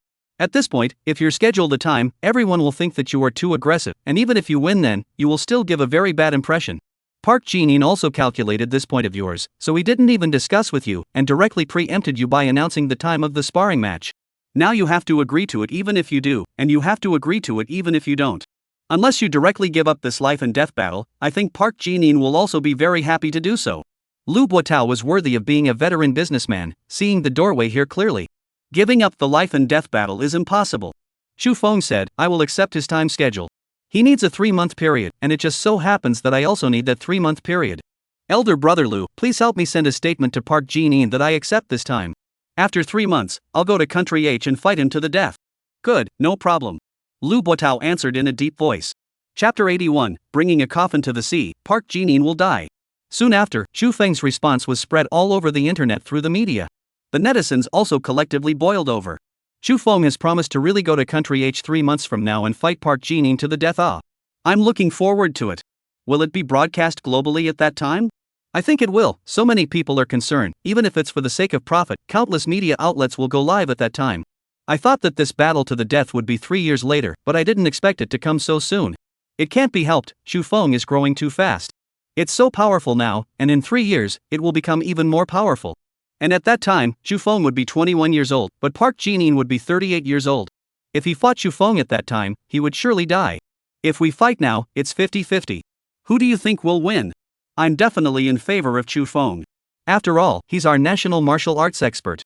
At this point, if you schedule the time, everyone will think that you are too aggressive, and even if you win then, you will still give a very bad impression. Park Jin also calculated this point of yours, so he didn't even discuss with you, and directly preempted you by announcing the time of the sparring match. Now you have to agree to it even if you do, and you have to agree to it even if you don't. Unless you directly give up this life and death battle, I think Park Jin will also be very happy to do so. Lu Buotao was worthy of being a veteran businessman, seeing the doorway here clearly. Giving up the life and death battle is impossible. Xu Feng said, I will accept his time schedule. He needs a 3-month period, and it just so happens that I also need that 3-month period. Elder brother Lu, please help me send a statement to Park Jin that I accept this time. After 3 months, I'll go to Country H and fight him to the death. Good, no problem. Lu Buotao answered in a deep voice. Chapter 81, Bringing a Coffin to the Sea, Park Jin will die. Soon after, Xu Feng's response was spread all over the internet through the media. The netizens also collectively boiled over. Xu Feng has promised to really go to Country H 3 months from now and fight Park Jin to the death. I'm looking forward to it. Will it be broadcast globally at that time? I think it will, so many people are concerned, even if it's for the sake of profit, countless media outlets will go live at that time. I thought that this battle to the death would be 3 years later, but I didn't expect it to come so soon. It can't be helped, Xu Feng is growing too fast. It's so powerful now, and in 3 years, it will become even more powerful. And at that time, Xu Feng would be 21 years old, but Park Jin would be 38 years old. If he fought Xu Feng at that time, he would surely die. If we fight now, it's 50-50. Who do you think will win? I'm definitely in favor of Xu Feng. After all, he's our national martial arts expert.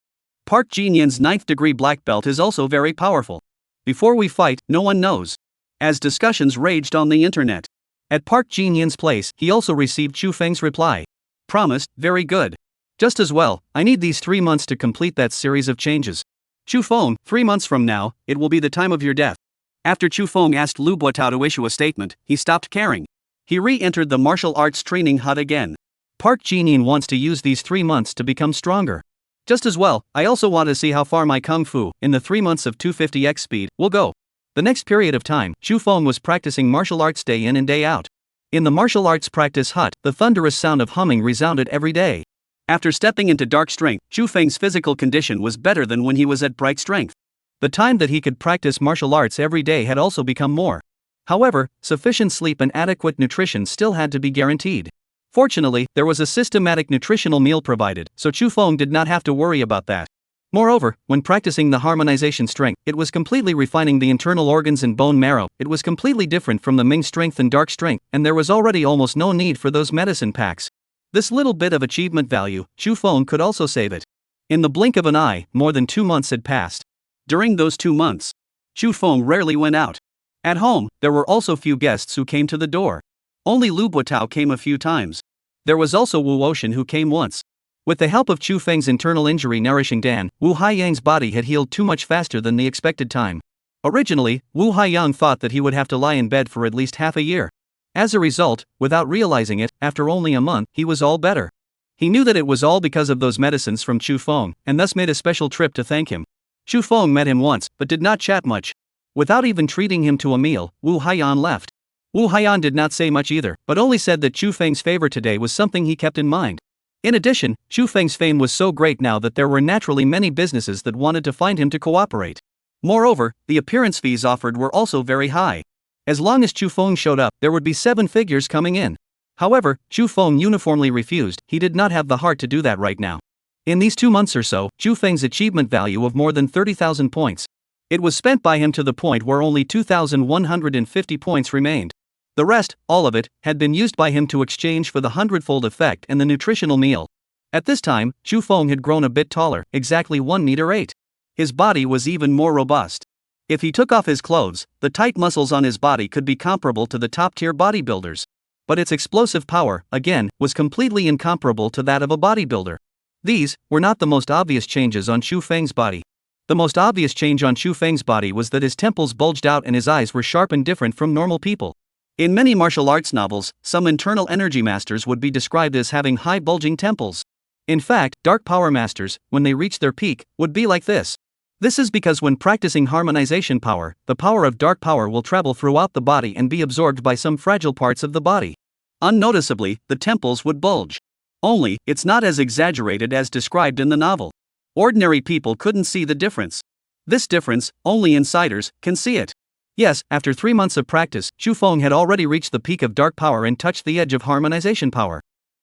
Park Jin's 9th degree black belt is also very powerful. Before we fight, no one knows. As discussions raged on the internet. At Park Jin's place, he also received Xu Feng's reply. Promised, very good. Just as well, I need these 3 months to complete that series of changes. Xu Feng, 3 months from now, it will be the time of your death. After Xu Feng asked Lu Buotao to issue a statement, he stopped caring. He re-entered the martial arts training hut again. Park Jin wants to use these 3 months to become stronger. Just as well, I also want to see how far my kung fu, in the 3 months of 250x speed, will go. The next period of time, Xu Feng was practicing martial arts day in and day out. In the martial arts practice hut, the thunderous sound of humming resounded every day. After stepping into dark strength, Xu Feng's physical condition was better than when he was at bright strength. The time that he could practice martial arts every day had also become more. However, sufficient sleep and adequate nutrition still had to be guaranteed. Fortunately, there was a systematic nutritional meal provided, so Xu Feng did not have to worry about that. Moreover, when practicing the harmonization strength, it was completely refining the internal organs and bone marrow. It was completely different from the Ming strength and dark strength, and there was already almost no need for those medicine packs. This little bit of achievement value, Xu Feng could also save it. In the blink of an eye, more than 2 months had passed. During those 2 months, Xu Feng rarely went out. At home, there were also few guests who came to the door. Only Lu Buotao came a few times. There was also Wu Ocean who came once. With the help of Xu Feng's internal injury nourishing Dan, Wu Haiyang's body had healed too much faster than the expected time. Originally, Wu Haiyang thought that he would have to lie in bed for at least half a year. As a result, without realizing it, after only a month, he was all better. He knew that it was all because of those medicines from Xu Feng, and thus made a special trip to thank him. Xu Feng met him once, but did not chat much. Without even treating him to a meal, Wu Haiyan left. Wu Haiyan did not say much either, but only said that Xu Feng's favor today was something he kept in mind. In addition, Xu Feng's fame was so great now that there were naturally many businesses that wanted to find him to cooperate. Moreover, the appearance fees offered were also very high. As long as Xu Feng showed up, there would be 7 figures coming in. However, Xu Feng uniformly refused. He did not have the heart to do that right now. In these 2 months or so, Xu Feng's achievement value of more than 30,000 points. It was spent by him to the point where only 2,150 points remained. The rest, all of it, had been used by him to exchange for the 100-fold effect and the nutritional meal. At this time, Xu Feng had grown a bit taller, exactly 1 meter 8. His body was even more robust. If he took off his clothes, the tight muscles on his body could be comparable to the top-tier bodybuilders. But its explosive power, again, was completely incomparable to that of a bodybuilder. These were not the most obvious changes on Xu Feng's body. The most obvious change on Xu Feng's body was that his temples bulged out and his eyes were sharp and different from normal people. In many martial arts novels, some internal energy masters would be described as having high bulging temples. In fact, dark power masters, when they reached their peak, would be like this. This is because when practicing harmonization power, the power of dark power will travel throughout the body and be absorbed by some fragile parts of the body. Unnoticeably, the temples would bulge. Only, it's not as exaggerated as described in the novel. Ordinary people couldn't see the difference. This difference, only insiders can see it. Yes, after 3 months of practice, Xu Feng had already reached the peak of dark power and touched the edge of harmonization power.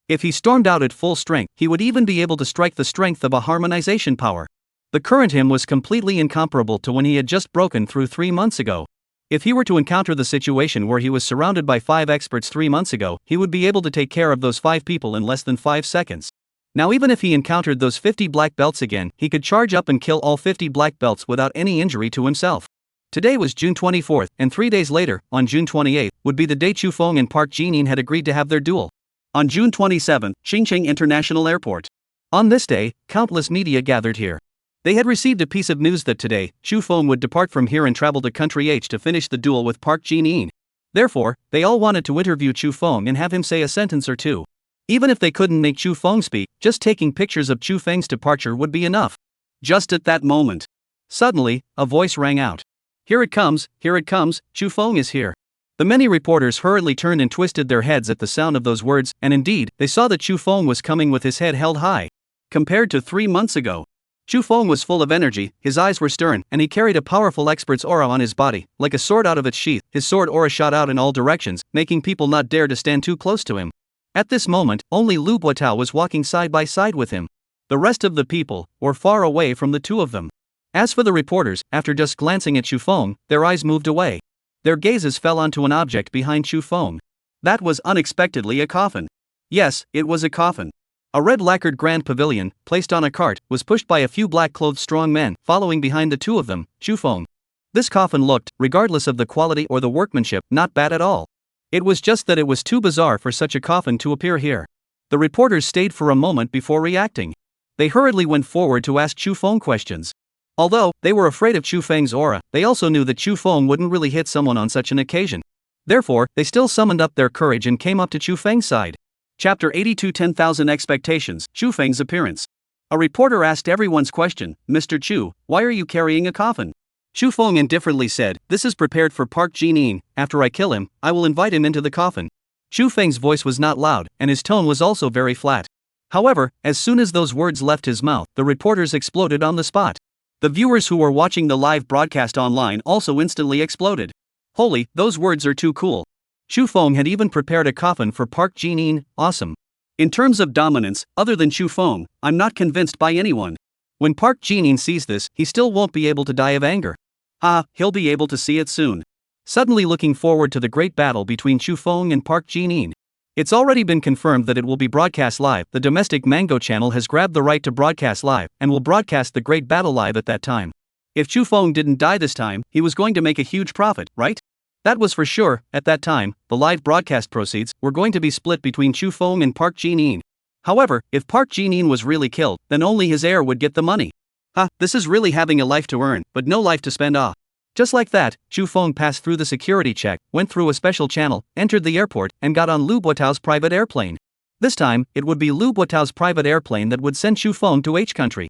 If he stormed out at full strength, he would even be able to strike the strength of a harmonization power. The current him was completely incomparable to when he had just broken through 3 months ago. If he were to encounter the situation where he was surrounded by 5 experts 3 months ago, he would be able to take care of those 5 people in less than 5 seconds. Now even if he encountered those 50 black belts again, he could charge up and kill all 50 black belts without any injury to himself. Today was June 24th, and 3 days later, on June 28th, would be the day Xu Feng and Park Jinin had agreed to have their duel. On June 27th, Xinjiang International Airport. On this day, countless media gathered here. They had received a piece of news that today, Xu Feng would depart from here and travel to country H to finish the duel with Park Jinin. Therefore, they all wanted to interview Xu Feng and have him say a sentence or two. Even if they couldn't make Xu Feng speak, just taking pictures of Xu Feng's departure would be enough. Just at that moment, suddenly, a voice rang out. Here it comes, Xu Feng is here. The many reporters hurriedly turned and twisted their heads at the sound of those words, and indeed, they saw that Xu Feng was coming with his head held high. Compared to 3 months ago, Xu Feng was full of energy, his eyes were stern, and he carried a powerful expert's aura on his body. Like a sword out of its sheath, his sword aura shot out in all directions, making people not dare to stand too close to him. At this moment, only Lu Buotao was walking side by side with him. The rest of the people were far away from the two of them. As for the reporters, after just glancing at Xu Feng, their eyes moved away. Their gazes fell onto an object behind Xu Feng. That was unexpectedly a coffin. Yes, it was a coffin. A red lacquered grand pavilion, placed on a cart, was pushed by a few black-clothed strong men, following behind the two of them, Xu Feng. This coffin looked, regardless of the quality or the workmanship, not bad at all. It was just that it was too bizarre for such a coffin to appear here. The reporters stayed for a moment before reacting. They hurriedly went forward to ask Xu Feng questions. Although they were afraid of Xu Feng's aura, they also knew that Xu Feng wouldn't really hit someone on such an occasion. Therefore, they still summoned up their courage and came up to Xu Feng's side. Chapter 82 10,000 Expectations, Xu Feng's Appearance. A reporter asked everyone's question, Mr. Chu, why are you carrying a coffin? Xu Feng indifferently said, this is prepared for Park Jinin, after I kill him, I will invite him into the coffin. Xu Feng's voice was not loud, and his tone was also very flat. However, as soon as those words left his mouth, the reporters exploded on the spot. The viewers who were watching the live broadcast online also instantly exploded. Holy, those words are too cool. Xu Feng had even prepared a coffin for Park Jinin, awesome. In terms of dominance, other than Xu Feng, I'm not convinced by anyone. When Park Jinin sees this, he still won't be able to die of anger. He'll be able to see it soon. Suddenly looking forward to the great battle between Xu Feng and Park Jinin. It's already been confirmed that it will be broadcast live. The domestic Mango channel has grabbed the right to broadcast live, and will broadcast the great battle live at that time. If Xu Feng didn't die this time, he was going to make a huge profit, right? That was for sure. At that time, the live broadcast proceeds were going to be split between Xu Feng and Park Jinin. However, if Park Jinin was really killed, then only his heir would get the money. This is really having a life to earn, but no life to spend. Just like that, Xu Feng passed through the security check, went through a special channel, entered the airport, and got on Lu Buotao's private airplane. This time, it would be Lu Buotao's private airplane that would send Xu Feng to H country.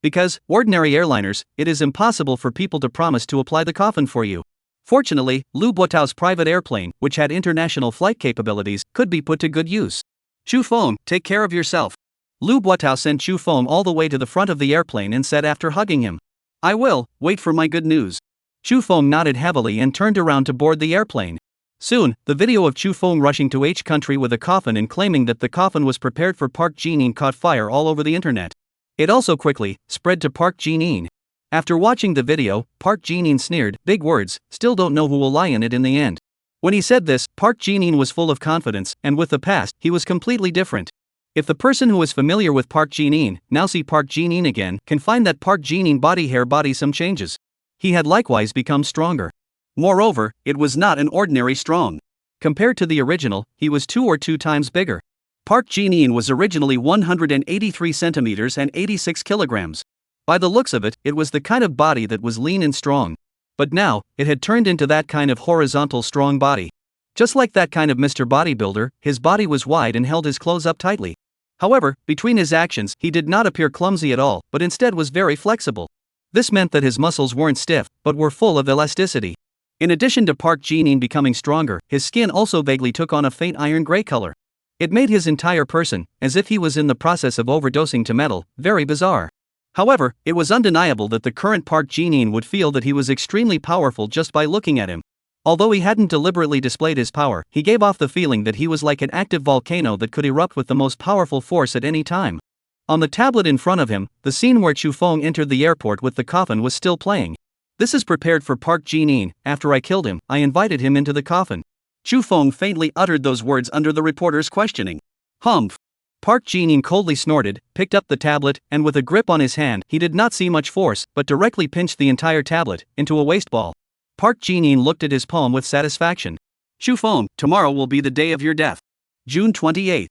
Because, ordinary airliners, it is impossible for people to promise to apply the coffin for you. Fortunately, Lu Buotao's private airplane, which had international flight capabilities, could be put to good use. Xu Feng, take care of yourself. Lu Buotao sent Xu Feng all the way to the front of the airplane and said after hugging him, I will, wait for my good news. Xu Feng nodded heavily and turned around to board the airplane. Soon, the video of Xu Feng rushing to H country with a coffin and claiming that the coffin was prepared for Park Jinin caught fire all over the internet. It also quickly spread to Park Jinin. After watching the video, Park Jinin sneered, big words, still don't know who will lie in it in the end. When he said this, Park Jinin was full of confidence, and with the past, he was completely different. If the person who is familiar with Park Jinin, now see Park Jinin again, can find that Park Jinin body some changes. He had likewise become stronger. Moreover, it was not an ordinary strong. Compared to the original, he was 2 or 2 times bigger. Park Jinin was originally 183 centimeters and 86 kilograms. By the looks of it, it was the kind of body that was lean and strong. But now, it had turned into that kind of horizontal strong body. Just like that kind of Mr. Bodybuilder, his body was wide and held his clothes up tightly. However, between his actions, he did not appear clumsy at all, but instead was very flexible. This meant that his muscles weren't stiff, but were full of elasticity. In addition to Park Jin becoming stronger, his skin also vaguely took on a faint iron gray color. It made his entire person, as if he was in the process of overdosing to metal, very bizarre. However, it was undeniable that the current Park Jin would feel that he was extremely powerful just by looking at him. Although he hadn't deliberately displayed his power, he gave off the feeling that he was like an active volcano that could erupt with the most powerful force at any time. On the tablet in front of him, the scene where Chu Feng entered the airport with the coffin was still playing. This is prepared for Park Jin. After I killed him, I invited him into the coffin. Chu Feng faintly uttered those words under the reporter's questioning. Humph. Park Jin coldly snorted, picked up the tablet, and with a grip on his hand, he did not see much force, but directly pinched the entire tablet into a waste ball. Park Jin looked at his palm with satisfaction. Chu Feng, tomorrow will be the day of your death. June 28.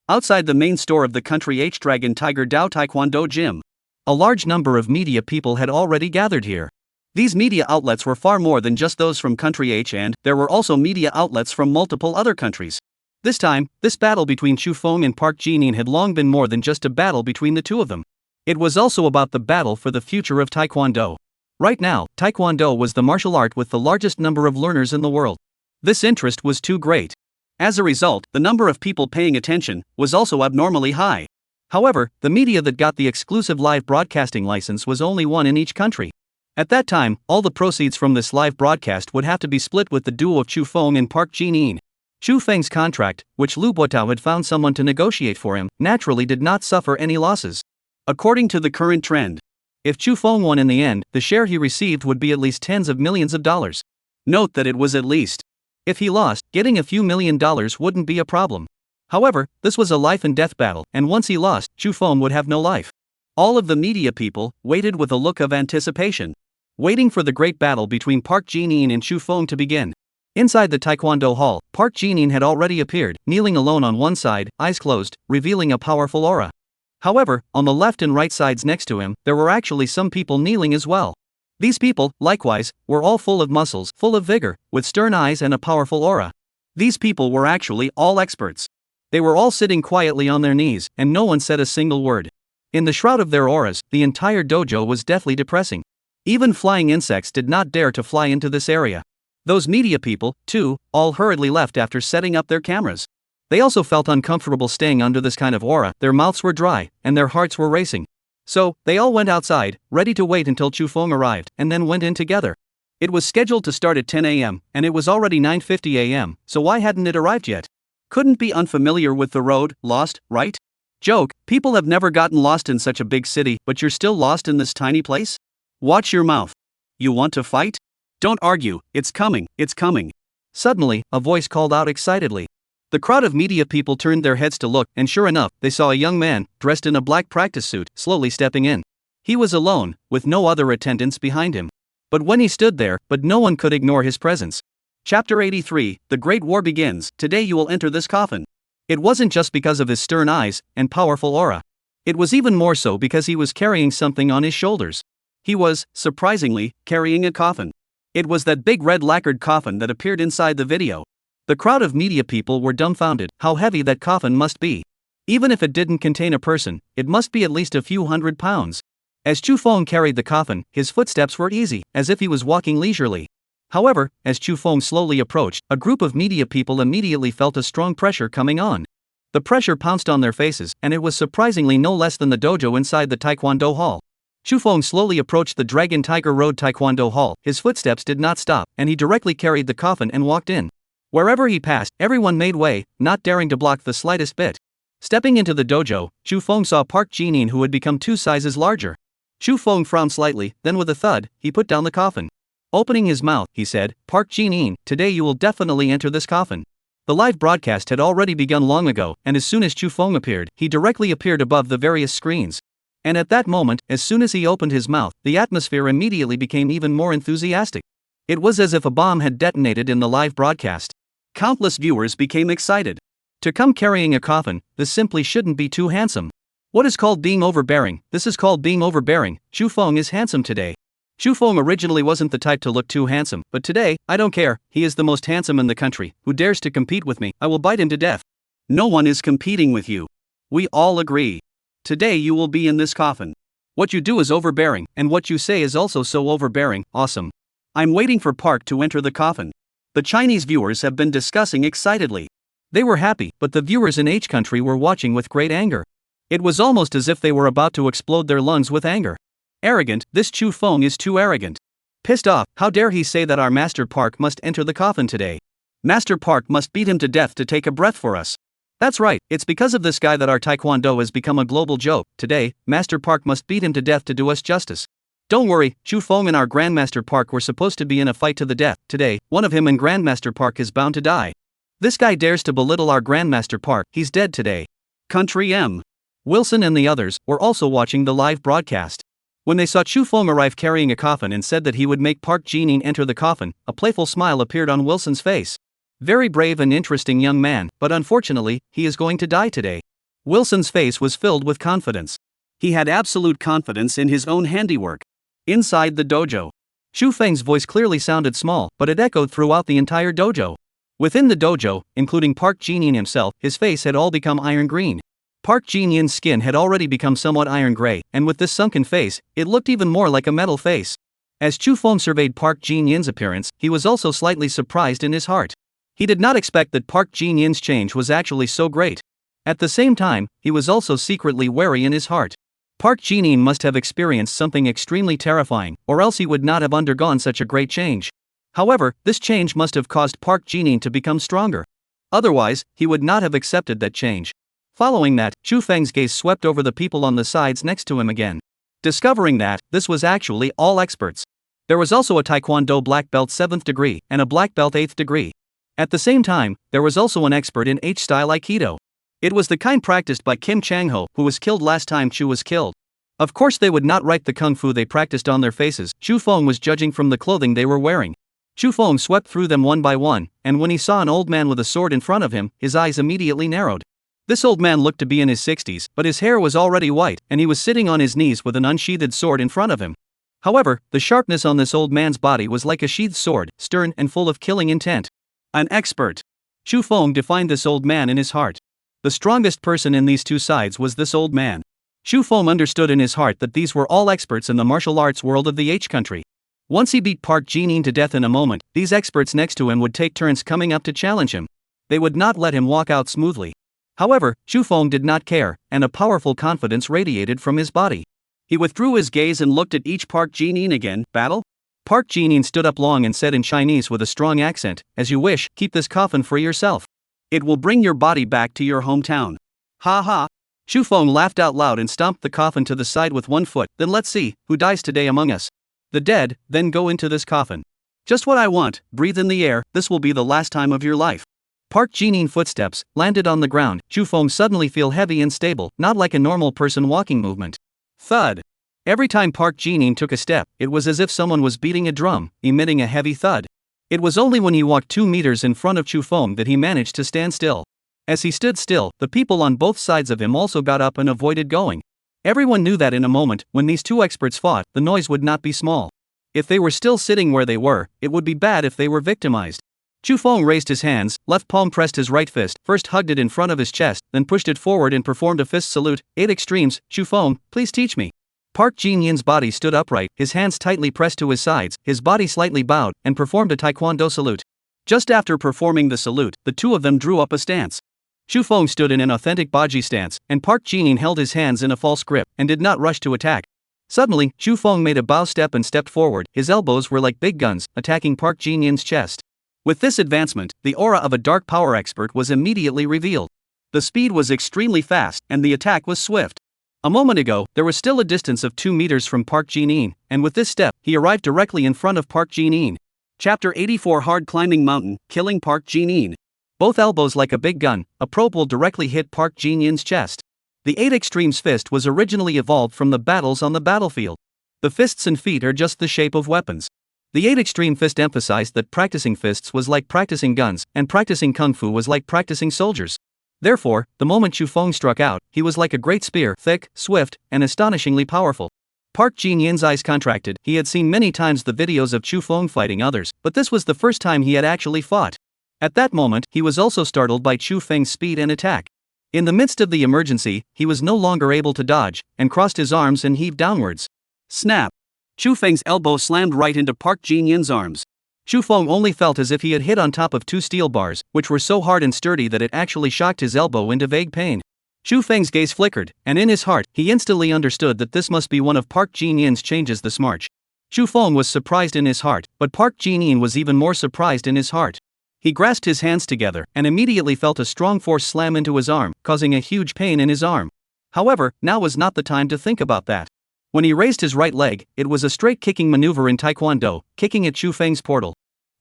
Outside the main store of the Country H Dragon Tiger Dao Taekwondo Gym. A large number of media people had already gathered here. These media outlets were far more than just those from Country H, and there were also media outlets from multiple other countries. This time, this battle between Chu Feng and Park Jin had long been more than just a battle between the two of them. It was also about the battle for the future of Taekwondo. Right now, Taekwondo was the martial art with the largest number of learners in the world. This interest was too great. As a result, the number of people paying attention was also abnormally high. However, the media that got the exclusive live broadcasting license was only one in each country. At that time, all the proceeds from this live broadcast would have to be split with the duo of Chu Feng and Park Jin. Chu Feng's contract, which Lu Buotao had found someone to negotiate for him, naturally did not suffer any losses. According to the current trend, if Chu Feng won in the end, the share he received would be at least tens of millions of dollars. Note that it was at least. If he lost, getting a few $1,000,000 wouldn't be a problem. However, this was a life and death battle, and once he lost, Chu Feng would have no life. All of the media people waited with a look of anticipation, waiting for the great battle between Park Jin and Chu Feng to begin. Inside the Taekwondo hall, Park Jin had already appeared, kneeling alone on one side, eyes closed, revealing a powerful aura. However, on the left and right sides next to him, there were actually some people kneeling as well. These people, likewise, were all full of muscles, full of vigor, with stern eyes and a powerful aura. These people were actually all experts. They were all sitting quietly on their knees, and no one said a single word. In the shroud of their auras, the entire dojo was deathly depressing. Even flying insects did not dare to fly into this area. Those media people, too, all hurriedly left after setting up their cameras. They also felt uncomfortable staying under this kind of aura, their mouths were dry, and their hearts were racing. So, they all went outside, ready to wait until Chu Feng arrived, and then went in together. It was scheduled to start at 10 a.m., and it was already 9:50 a.m., so why hadn't it arrived yet? Couldn't be unfamiliar with the road, lost, right? Joke, people have never gotten lost in such a big city, but you're still lost in this tiny place? Watch your mouth. You want to fight? Don't argue, it's coming, it's coming. Suddenly, a voice called out excitedly. The crowd of media people turned their heads to look, and sure enough, they saw a young man, dressed in a black practice suit, slowly stepping in. He was alone, with no other attendants behind him. But when he stood there, no one could ignore his presence. Chapter 83, The Great War Begins. Today you will enter this coffin. It wasn't just because of his stern eyes and powerful aura. It was even more so because he was carrying something on his shoulders. He was, surprisingly, carrying a coffin. It was that big red lacquered coffin that appeared inside the video. The crowd of media people were dumbfounded. How heavy that coffin must be. Even if it didn't contain a person, it must be at least a few hundred pounds. As Chu Feng carried the coffin, his footsteps were easy, as if he was walking leisurely. However, as Chu Feng slowly approached, a group of media people immediately felt a strong pressure coming on. The pressure pounced on their faces, and it was surprisingly no less than the dojo inside the Taekwondo hall. Chu Feng slowly approached the Dragon Tiger Road Taekwondo hall. His footsteps did not stop, and he directly carried the coffin and walked in. Wherever he passed, everyone made way, not daring to block the slightest bit. Stepping into the dojo, Chu Feng saw Park Jin, who had become 2 sizes larger. Chu Feng frowned slightly, then with a thud, he put down the coffin. Opening his mouth, he said, "Park Jin, today you will definitely enter this coffin." The live broadcast had already begun long ago, and as soon as Chu Feng appeared, he directly appeared above the various screens. And at that moment, as soon as he opened his mouth, the atmosphere immediately became even more enthusiastic. It was as if a bomb had detonated in the live broadcast. Countless viewers became excited. To come carrying a coffin, this simply shouldn't be too handsome. What is called being overbearing? This is called being overbearing. Chu Feng is handsome today. Chu Feng originally wasn't the type to look too handsome, but today, I don't care, he is the most handsome in the country. Who dares to compete with me? I will bite him to death. No one is competing with you. We all agree. Today you will be in this coffin. What you do is overbearing, and what you say is also so overbearing, awesome. I'm waiting for Park to enter the coffin. The Chinese viewers have been discussing excitedly. They were happy, but the viewers in H country were watching with great anger. It was almost as if they were about to explode their lungs with anger. Arrogant, this Chu Feng is too arrogant. Pissed off, how dare he say that our Master Park must enter the coffin today? Master Park must beat him to death to take a breath for us. That's right, it's because of this guy that our taekwondo has become a global joke. Today, Master Park must beat him to death to do us justice. Don't worry, Chu Feng and our Grandmaster Park were supposed to be in a fight to the death. Today, one of him and Grandmaster Park is bound to die. This guy dares to belittle our Grandmaster Park, he's dead today. Country M. Wilson and the others were also watching the live broadcast. When they saw Chu Feng arrive carrying a coffin and said that he would make Park Jin enter the coffin, a playful smile appeared on Wilson's face. Very brave and interesting young man, but unfortunately, he is going to die today. Wilson's face was filled with confidence. He had absolute confidence in his own handiwork. Inside the dojo, Chu Feng's voice clearly sounded small, but it echoed throughout the entire dojo. Within the dojo, including Park Jin himself, his face had all become iron green. Park Jin-yin's skin had already become somewhat iron gray, and with this sunken face, it looked even more like a metal face. As Chu Feng surveyed Park Jin-yin's appearance, he was also slightly surprised in his heart. He did not expect that Park Jin-yin's change was actually so great. At the same time, he was also secretly wary in his heart. Park Jin-yin must have experienced something extremely terrifying, or else he would not have undergone such a great change. However, this change must have caused Park Jin-yin to become stronger. Otherwise, he would not have accepted that change. Following that, Chu Feng's gaze swept over the people on the sides next to him again. Discovering that, this was actually all experts. There was also a Taekwondo black belt 7th degree, and a black belt 8th degree. At the same time, there was also an expert in H-style Aikido. It was the kind practiced by Kim Chang-ho, who was killed last time Chu was killed. Of course they would not write the kung fu they practiced on their faces. Chu Feng was judging from the clothing they were wearing. Chu Feng swept through them one by one, and when he saw an old man with a sword in front of him, his eyes immediately narrowed. This old man looked to be in his 60s, but his hair was already white, and he was sitting on his knees with an unsheathed sword in front of him. However, the sharpness on this old man's body was like a sheathed sword, stern and full of killing intent. An expert. Chu Feng defined this old man in his heart. The strongest person in these two sides was this old man. Chu Feng understood in his heart that these were all experts in the martial arts world of the H country. Once he beat Park Jin to death in a moment, these experts next to him would take turns coming up to challenge him. They would not let him walk out smoothly. However, Chu Feng did not care, and a powerful confidence radiated from his body. He withdrew his gaze and looked at each Park Jin again. Battle? Park Jin stood up long and said in Chinese with a strong accent, "As you wish, keep this coffin for yourself. It will bring your body back to your hometown." Ha ha. Chu Feng laughed out loud and stomped the coffin to the side with one foot. Then let's see, who dies today among us? The dead, then go into this coffin. Just what I want, breathe in the air, this will be the last time of your life. Park Jin footsteps landed on the ground. Chu Feng suddenly feel heavy and stable, not like a normal person walking movement. Thud. Every time Park Jin took a step, it was as if someone was beating a drum, emitting a heavy thud. It was only when he walked 2 meters in front of Chu Feng that he managed to stand still. As he stood still, the people on both sides of him also got up and avoided going. Everyone knew that in a moment, when these two experts fought, the noise would not be small. If they were still sitting where they were, it would be bad if they were victimized. Chu Feng raised his hands, left palm pressed his right fist, first hugged it in front of his chest, then pushed it forward and performed a fist salute. 8 extremes. Chu Feng, please teach me. Park Jin-yin's body stood upright, his hands tightly pressed to his sides, his body slightly bowed, and performed a taekwondo salute. Just after performing the salute, the two of them drew up a stance. Chu Feng stood in an authentic Baji stance, and Park Jin held his hands in a false grip, and did not rush to attack. Suddenly, Chu Feng made a bow step and stepped forward, his elbows were like big guns, attacking Park Jin-yin's chest. With this advancement, the aura of a dark power expert was immediately revealed. The speed was extremely fast, and the attack was swift. A moment ago, there was still a distance of 2 meters from Park Jin, and with this step, he arrived directly in front of Park Jin. Chapter 84 Hard Climbing Mountain, Killing Park Jin. Both elbows like a big gun, a probe will directly hit Park Jin-yin's chest. The 8 extremes fist was originally evolved from the battles on the battlefield. The fists and feet are just the shape of weapons. The 8 extreme fist emphasized that practicing fists was like practicing guns, and practicing kung fu was like practicing soldiers. Therefore, the moment Chu Feng struck out, he was like a great spear, thick, swift, and astonishingly powerful. Park Jin-yin's eyes contracted. He had seen many times the videos of Chu Feng fighting others, but this was the first time he had actually fought. At that moment, he was also startled by Chu Feng's speed and attack. In the midst of the emergency, he was no longer able to dodge, and crossed his arms and heaved downwards. Snap! Chu Feng's elbow slammed right into Park Jin-yin's arms. Chu Feng only felt as if he had hit on top of two steel bars, which were so hard and sturdy that it actually shocked his elbow into vague pain. Chu Feng's gaze flickered, and in his heart, he instantly understood that this must be one of Park Jin-yin's changes this March. Chu Feng was surprised in his heart, but Park Jin-yin was even more surprised in his heart. He grasped his hands together and immediately felt a strong force slam into his arm, causing a huge pain in his arm. However, now was not the time to think about that. When he raised his right leg, it was a straight kicking maneuver in Taekwondo, kicking at Chu Feng's portal.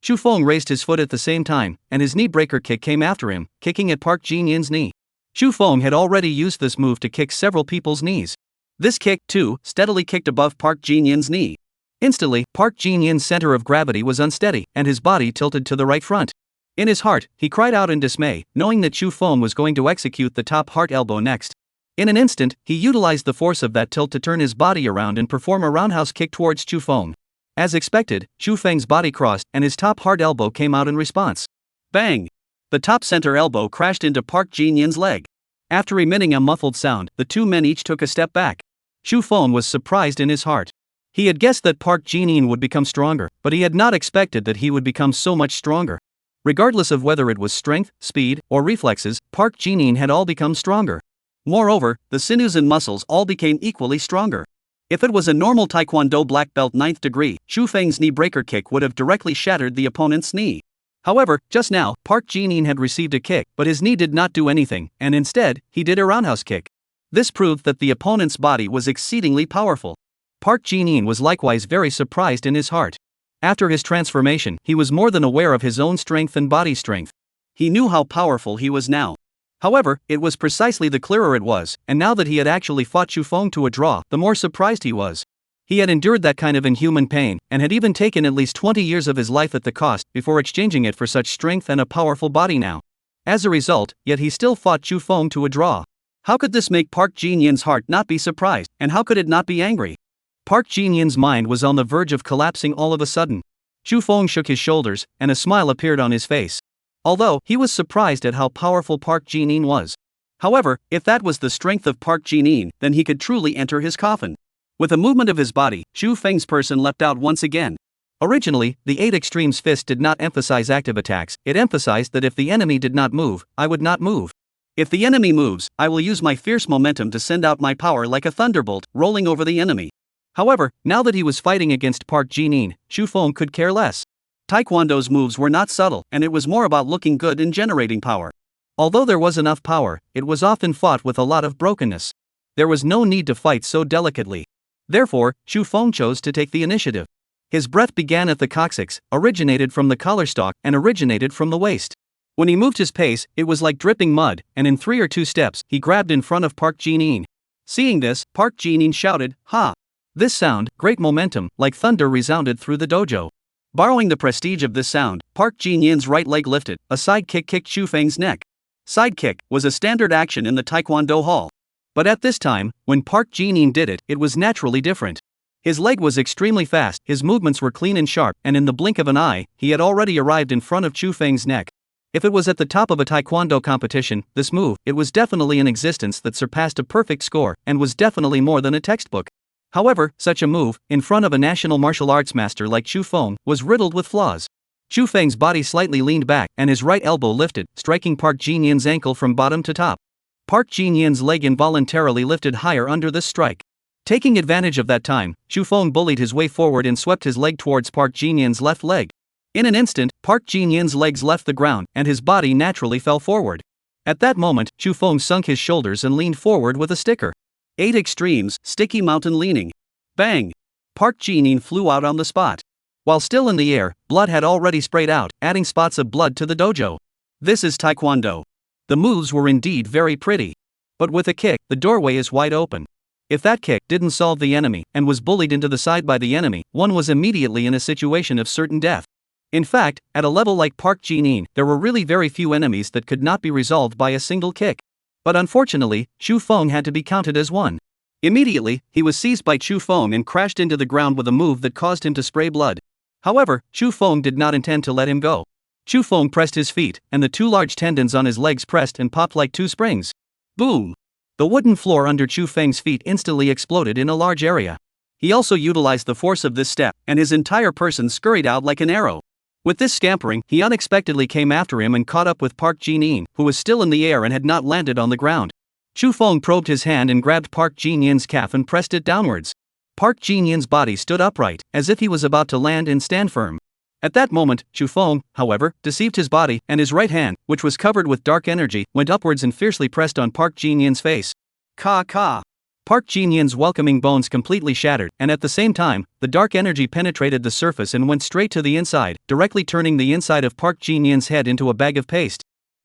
Chu Feng raised his foot at the same time, and his knee breaker kick came after him, kicking at Park Jin-yin's knee. Chu Feng had already used this move to kick several people's knees. This kick, too, steadily kicked above Park Jin-yin's knee. Instantly, Park Jin-yin's center of gravity was unsteady, and his body tilted to the right front. In his heart, he cried out in dismay, knowing that Chu Feng was going to execute the top heart elbow next. In an instant, he utilized the force of that tilt to turn his body around and perform a roundhouse kick towards Chu Feng. As expected, Chu Feng's body crossed and his top heart elbow came out in response. Bang! The top center elbow crashed into Park Jin-yin's leg. After emitting a muffled sound, the two men each took a step back. Chu Feng was surprised in his heart. He had guessed that Park Jin-yin would become stronger, but he had not expected that he would become so much stronger. Regardless of whether it was strength, speed, or reflexes, Park Jin-yin had all become stronger. Moreover, the sinews and muscles all became equally stronger. If it was a normal Taekwondo black belt 9th degree, Chu Feng's knee breaker kick would have directly shattered the opponent's knee. However, just now, Park Jin-yin had received a kick, but his knee did not do anything, and instead, he did a roundhouse kick. This proved that the opponent's body was exceedingly powerful. Park Jin-yin was likewise very surprised in his heart. After his transformation, he was more than aware of his own strength and body strength. He knew how powerful he was now. However, it was precisely the clearer it was, and now that he had actually fought Chu Feng to a draw, the more surprised he was. He had endured that kind of inhuman pain, and had even taken at least 20 years of his life at the cost, before exchanging it for such strength and a powerful body now. As a result, yet he still fought Chu Feng to a draw. How could this make Park Jin-yin's heart not be surprised, and how could it not be angry? Park Jin-yin's mind was on the verge of collapsing all of a sudden. Chu Feng shook his shoulders, and a smile appeared on his face. Although, he was surprised at how powerful Park Jin-yin was. However, if that was the strength of Park Jin-yin, then he could truly enter his coffin. With a movement of his body, Chu Feng's person leapt out once again. Originally, the 8 Extremes fist did not emphasize active attacks, it emphasized that if the enemy did not move, I would not move. If the enemy moves, I will use my fierce momentum to send out my power like a thunderbolt, rolling over the enemy. However, now that he was fighting against Park Jin-yin, Chu Feng could care less. Taekwondo's moves were not subtle, and it was more about looking good and generating power. Although there was enough power, it was often fought with a lot of brokenness. There was no need to fight so delicately. Therefore, Chu Feng chose to take the initiative. His breath began at the coccyx, originated from the collar stalk, and originated from the waist. When he moved his pace, it was like dripping mud, and in 3 or 2 steps, he grabbed in front of Park Jin-yin. Seeing this, Park Jin-yin shouted, "Ha!" This sound, great momentum, like thunder resounded through the dojo. Borrowing the prestige of this sound, Park Jin-yin's right leg lifted, a side kick kicked Chu Feng's neck. Side kick was a standard action in the Taekwondo hall. But at this time, when Park Jin-yin did it, it was naturally different. His leg was extremely fast, his movements were clean and sharp, and in the blink of an eye, he had already arrived in front of Chu Feng's neck. If it was at the top of a Taekwondo competition, this move, it was definitely in existence that surpassed a perfect score, and was definitely more than a textbook. However, such a move, in front of a national martial arts master like Chu Feng, was riddled with flaws. Chu Feng's body slightly leaned back, and his right elbow lifted, striking Park Jin-yin's ankle from bottom to top. Park Jin-yin's leg involuntarily lifted higher under this strike. Taking advantage of that time, Chu Feng bullied his way forward and swept his leg towards Park Jin-yin's left leg. In an instant, Park Jin-yin's legs left the ground, and his body naturally fell forward. At that moment, Chu Feng sunk his shoulders and leaned forward with a sticker. 8 Extremes, Sticky Mountain Leaning. Bang! Park Jin-yin flew out on the spot. While still in the air, blood had already sprayed out, adding spots of blood to the dojo. This is Taekwondo. The moves were indeed very pretty. But with a kick, the doorway is wide open. If that kick didn't solve the enemy, and was bullied into the side by the enemy, one was immediately in a situation of certain death. In fact, at a level like Park Jin-yin, there were really very few enemies that could not be resolved by a single kick. But unfortunately, Chu Feng had to be counted as one. Immediately, he was seized by Chu Feng and crashed into the ground with a move that caused him to spray blood. However, Chu Feng did not intend to let him go. Chu Feng pressed his feet, and the 2 large tendons on his legs pressed and popped like 2 springs. Boom! The wooden floor under Chu Feng's feet instantly exploded in a large area. He also utilized the force of this step, and his entire person scurried out like an arrow. With this scampering, he unexpectedly came after him and caught up with Park Jin-in, who was still in the air and had not landed on the ground. Chu Feng probed his hand and grabbed Park Jin-yin's calf and pressed it downwards. Park Jin-yin's body stood upright, as if he was about to land and stand firm. At that moment, Chu Feng, however, deceived his body, and his right hand, which was covered with dark energy, went upwards and fiercely pressed on Park Jin-yin's face. Ka ka! Park Jin-yin's welcoming bones completely shattered, and at the same time, the dark energy penetrated the surface and went straight to the inside, directly turning the inside of Park Jin-yin's head into a bag of paste.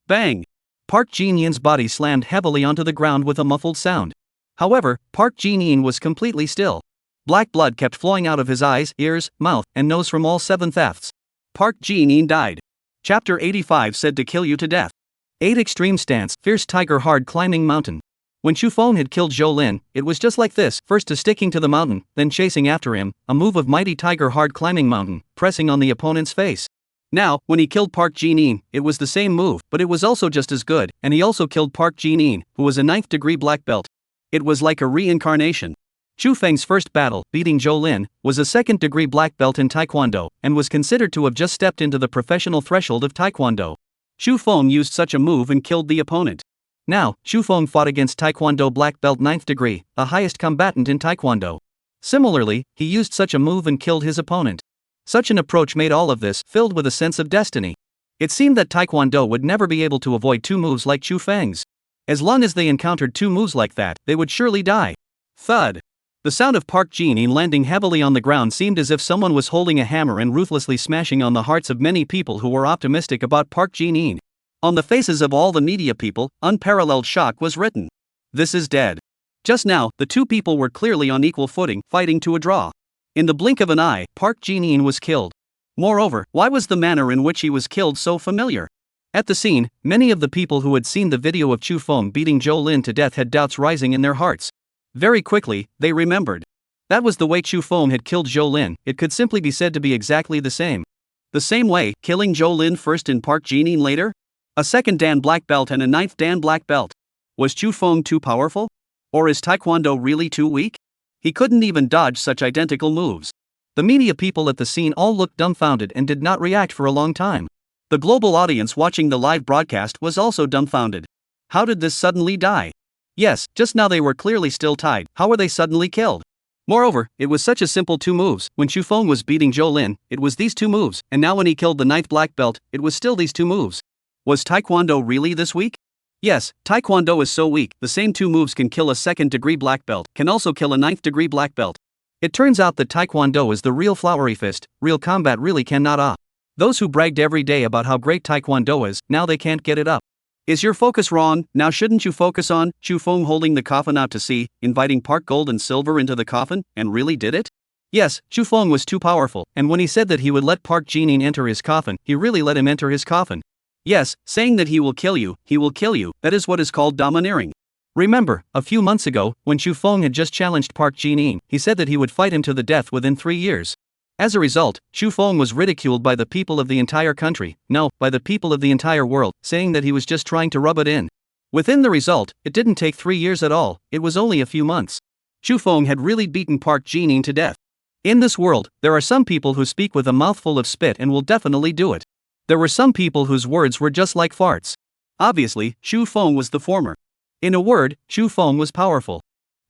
Bang! Park Jin-yin's body slammed heavily onto the ground with a muffled sound. However, Park Jin-yin was completely still. Black blood kept flowing out of his eyes, ears, mouth, and nose from all 7 thefts. Park Jin-yin died. Chapter 85 said to kill you to death. 8 Extreme Stance, Fierce Tiger Hard Climbing Mountain. When Chu Feng had killed Zhou Lin, it was just like this, first to sticking to the mountain, then chasing after him, a move of Mighty Tiger Hard Climbing Mountain, pressing on the opponent's face. Now, when he killed Park Jin-in, it was the same move, but it was also just as good, and he also killed Park Jin-in, who was a 9th degree black belt. It was like a reincarnation. Chu Feng's first battle, beating Zhou Lin, was a 2nd degree black belt in Taekwondo, and was considered to have just stepped into the professional threshold of Taekwondo. Chu Feng used such a move and killed the opponent. Now, Chu Feng fought against Taekwondo black belt 9th degree, the highest combatant in Taekwondo. Similarly, he used such a move and killed his opponent. Such an approach made all of this filled with a sense of destiny. It seemed that Taekwondo would never be able to avoid 2 moves like Chu Feng's. As long as they encountered 2 moves like that, they would surely die. Thud! The sound of Park Jin-in landing heavily on the ground seemed as if someone was holding a hammer and ruthlessly smashing on the hearts of many people who were optimistic about Park Jin-in. On the faces of all the media people, unparalleled shock was written. This is dead. Just now, the 2 people were clearly on equal footing, fighting to a draw. In the blink of an eye, Park Jin-in was killed. Moreover, why was the manner in which he was killed so familiar? At the scene, many of the people who had seen the video of Chu Feng beating Zhou Lin to death had doubts rising in their hearts. Very quickly, they remembered. That was the way Chu Feng had killed Zhou Lin. It could simply be said to be exactly the same. The same way, killing Zhou Lin first and Park Jin-in later? A 2nd Dan black belt and a 9th Dan black belt. Was Chu Feng too powerful? Or is Taekwondo really too weak? He couldn't even dodge such identical moves. The media people at the scene all looked dumbfounded and did not react for a long time. The global audience watching the live broadcast was also dumbfounded. How did this suddenly die? Yes, just now they were clearly still tied. How were they suddenly killed? Moreover, it was such a simple 2 moves. When Chu Feng was beating Zhou Lin, it was these 2 moves, and now when he killed the 9th black belt, it was still these 2 moves. Was Taekwondo really this weak? Yes, Taekwondo is so weak, the same 2 moves can kill a 2nd degree black belt, can also kill a 9th degree black belt. It turns out that Taekwondo is the real flowery fist, real combat really cannot. Those who bragged every day about how great Taekwondo is, now they can't get it up. Is your focus wrong? Now shouldn't you focus on Chu Feng holding the coffin out to sea, inviting Park Gold and Silver into the coffin, and really did it? Yes, Chu Feng was too powerful, and when he said that he would let Park Jin-in enter his coffin, he really let him enter his coffin. Yes, saying that he will kill you, that is what is called domineering. Remember, a few months ago, when Chu Feng had just challenged Park Jin-in, he said that he would fight him to the death within 3 years. As a result, Chu Feng was ridiculed by the people of the entire country, no, by the people of the entire world, saying that he was just trying to rub it in. Within the result, it didn't take 3 years at all, it was only a few months. Chu Feng had really beaten Park Jin-in to death. In this world, there are some people who speak with a mouthful of spit and will definitely do it. There were some people whose words were just like farts. Obviously, Chu Feng was the former. In a word, Chu Feng was powerful.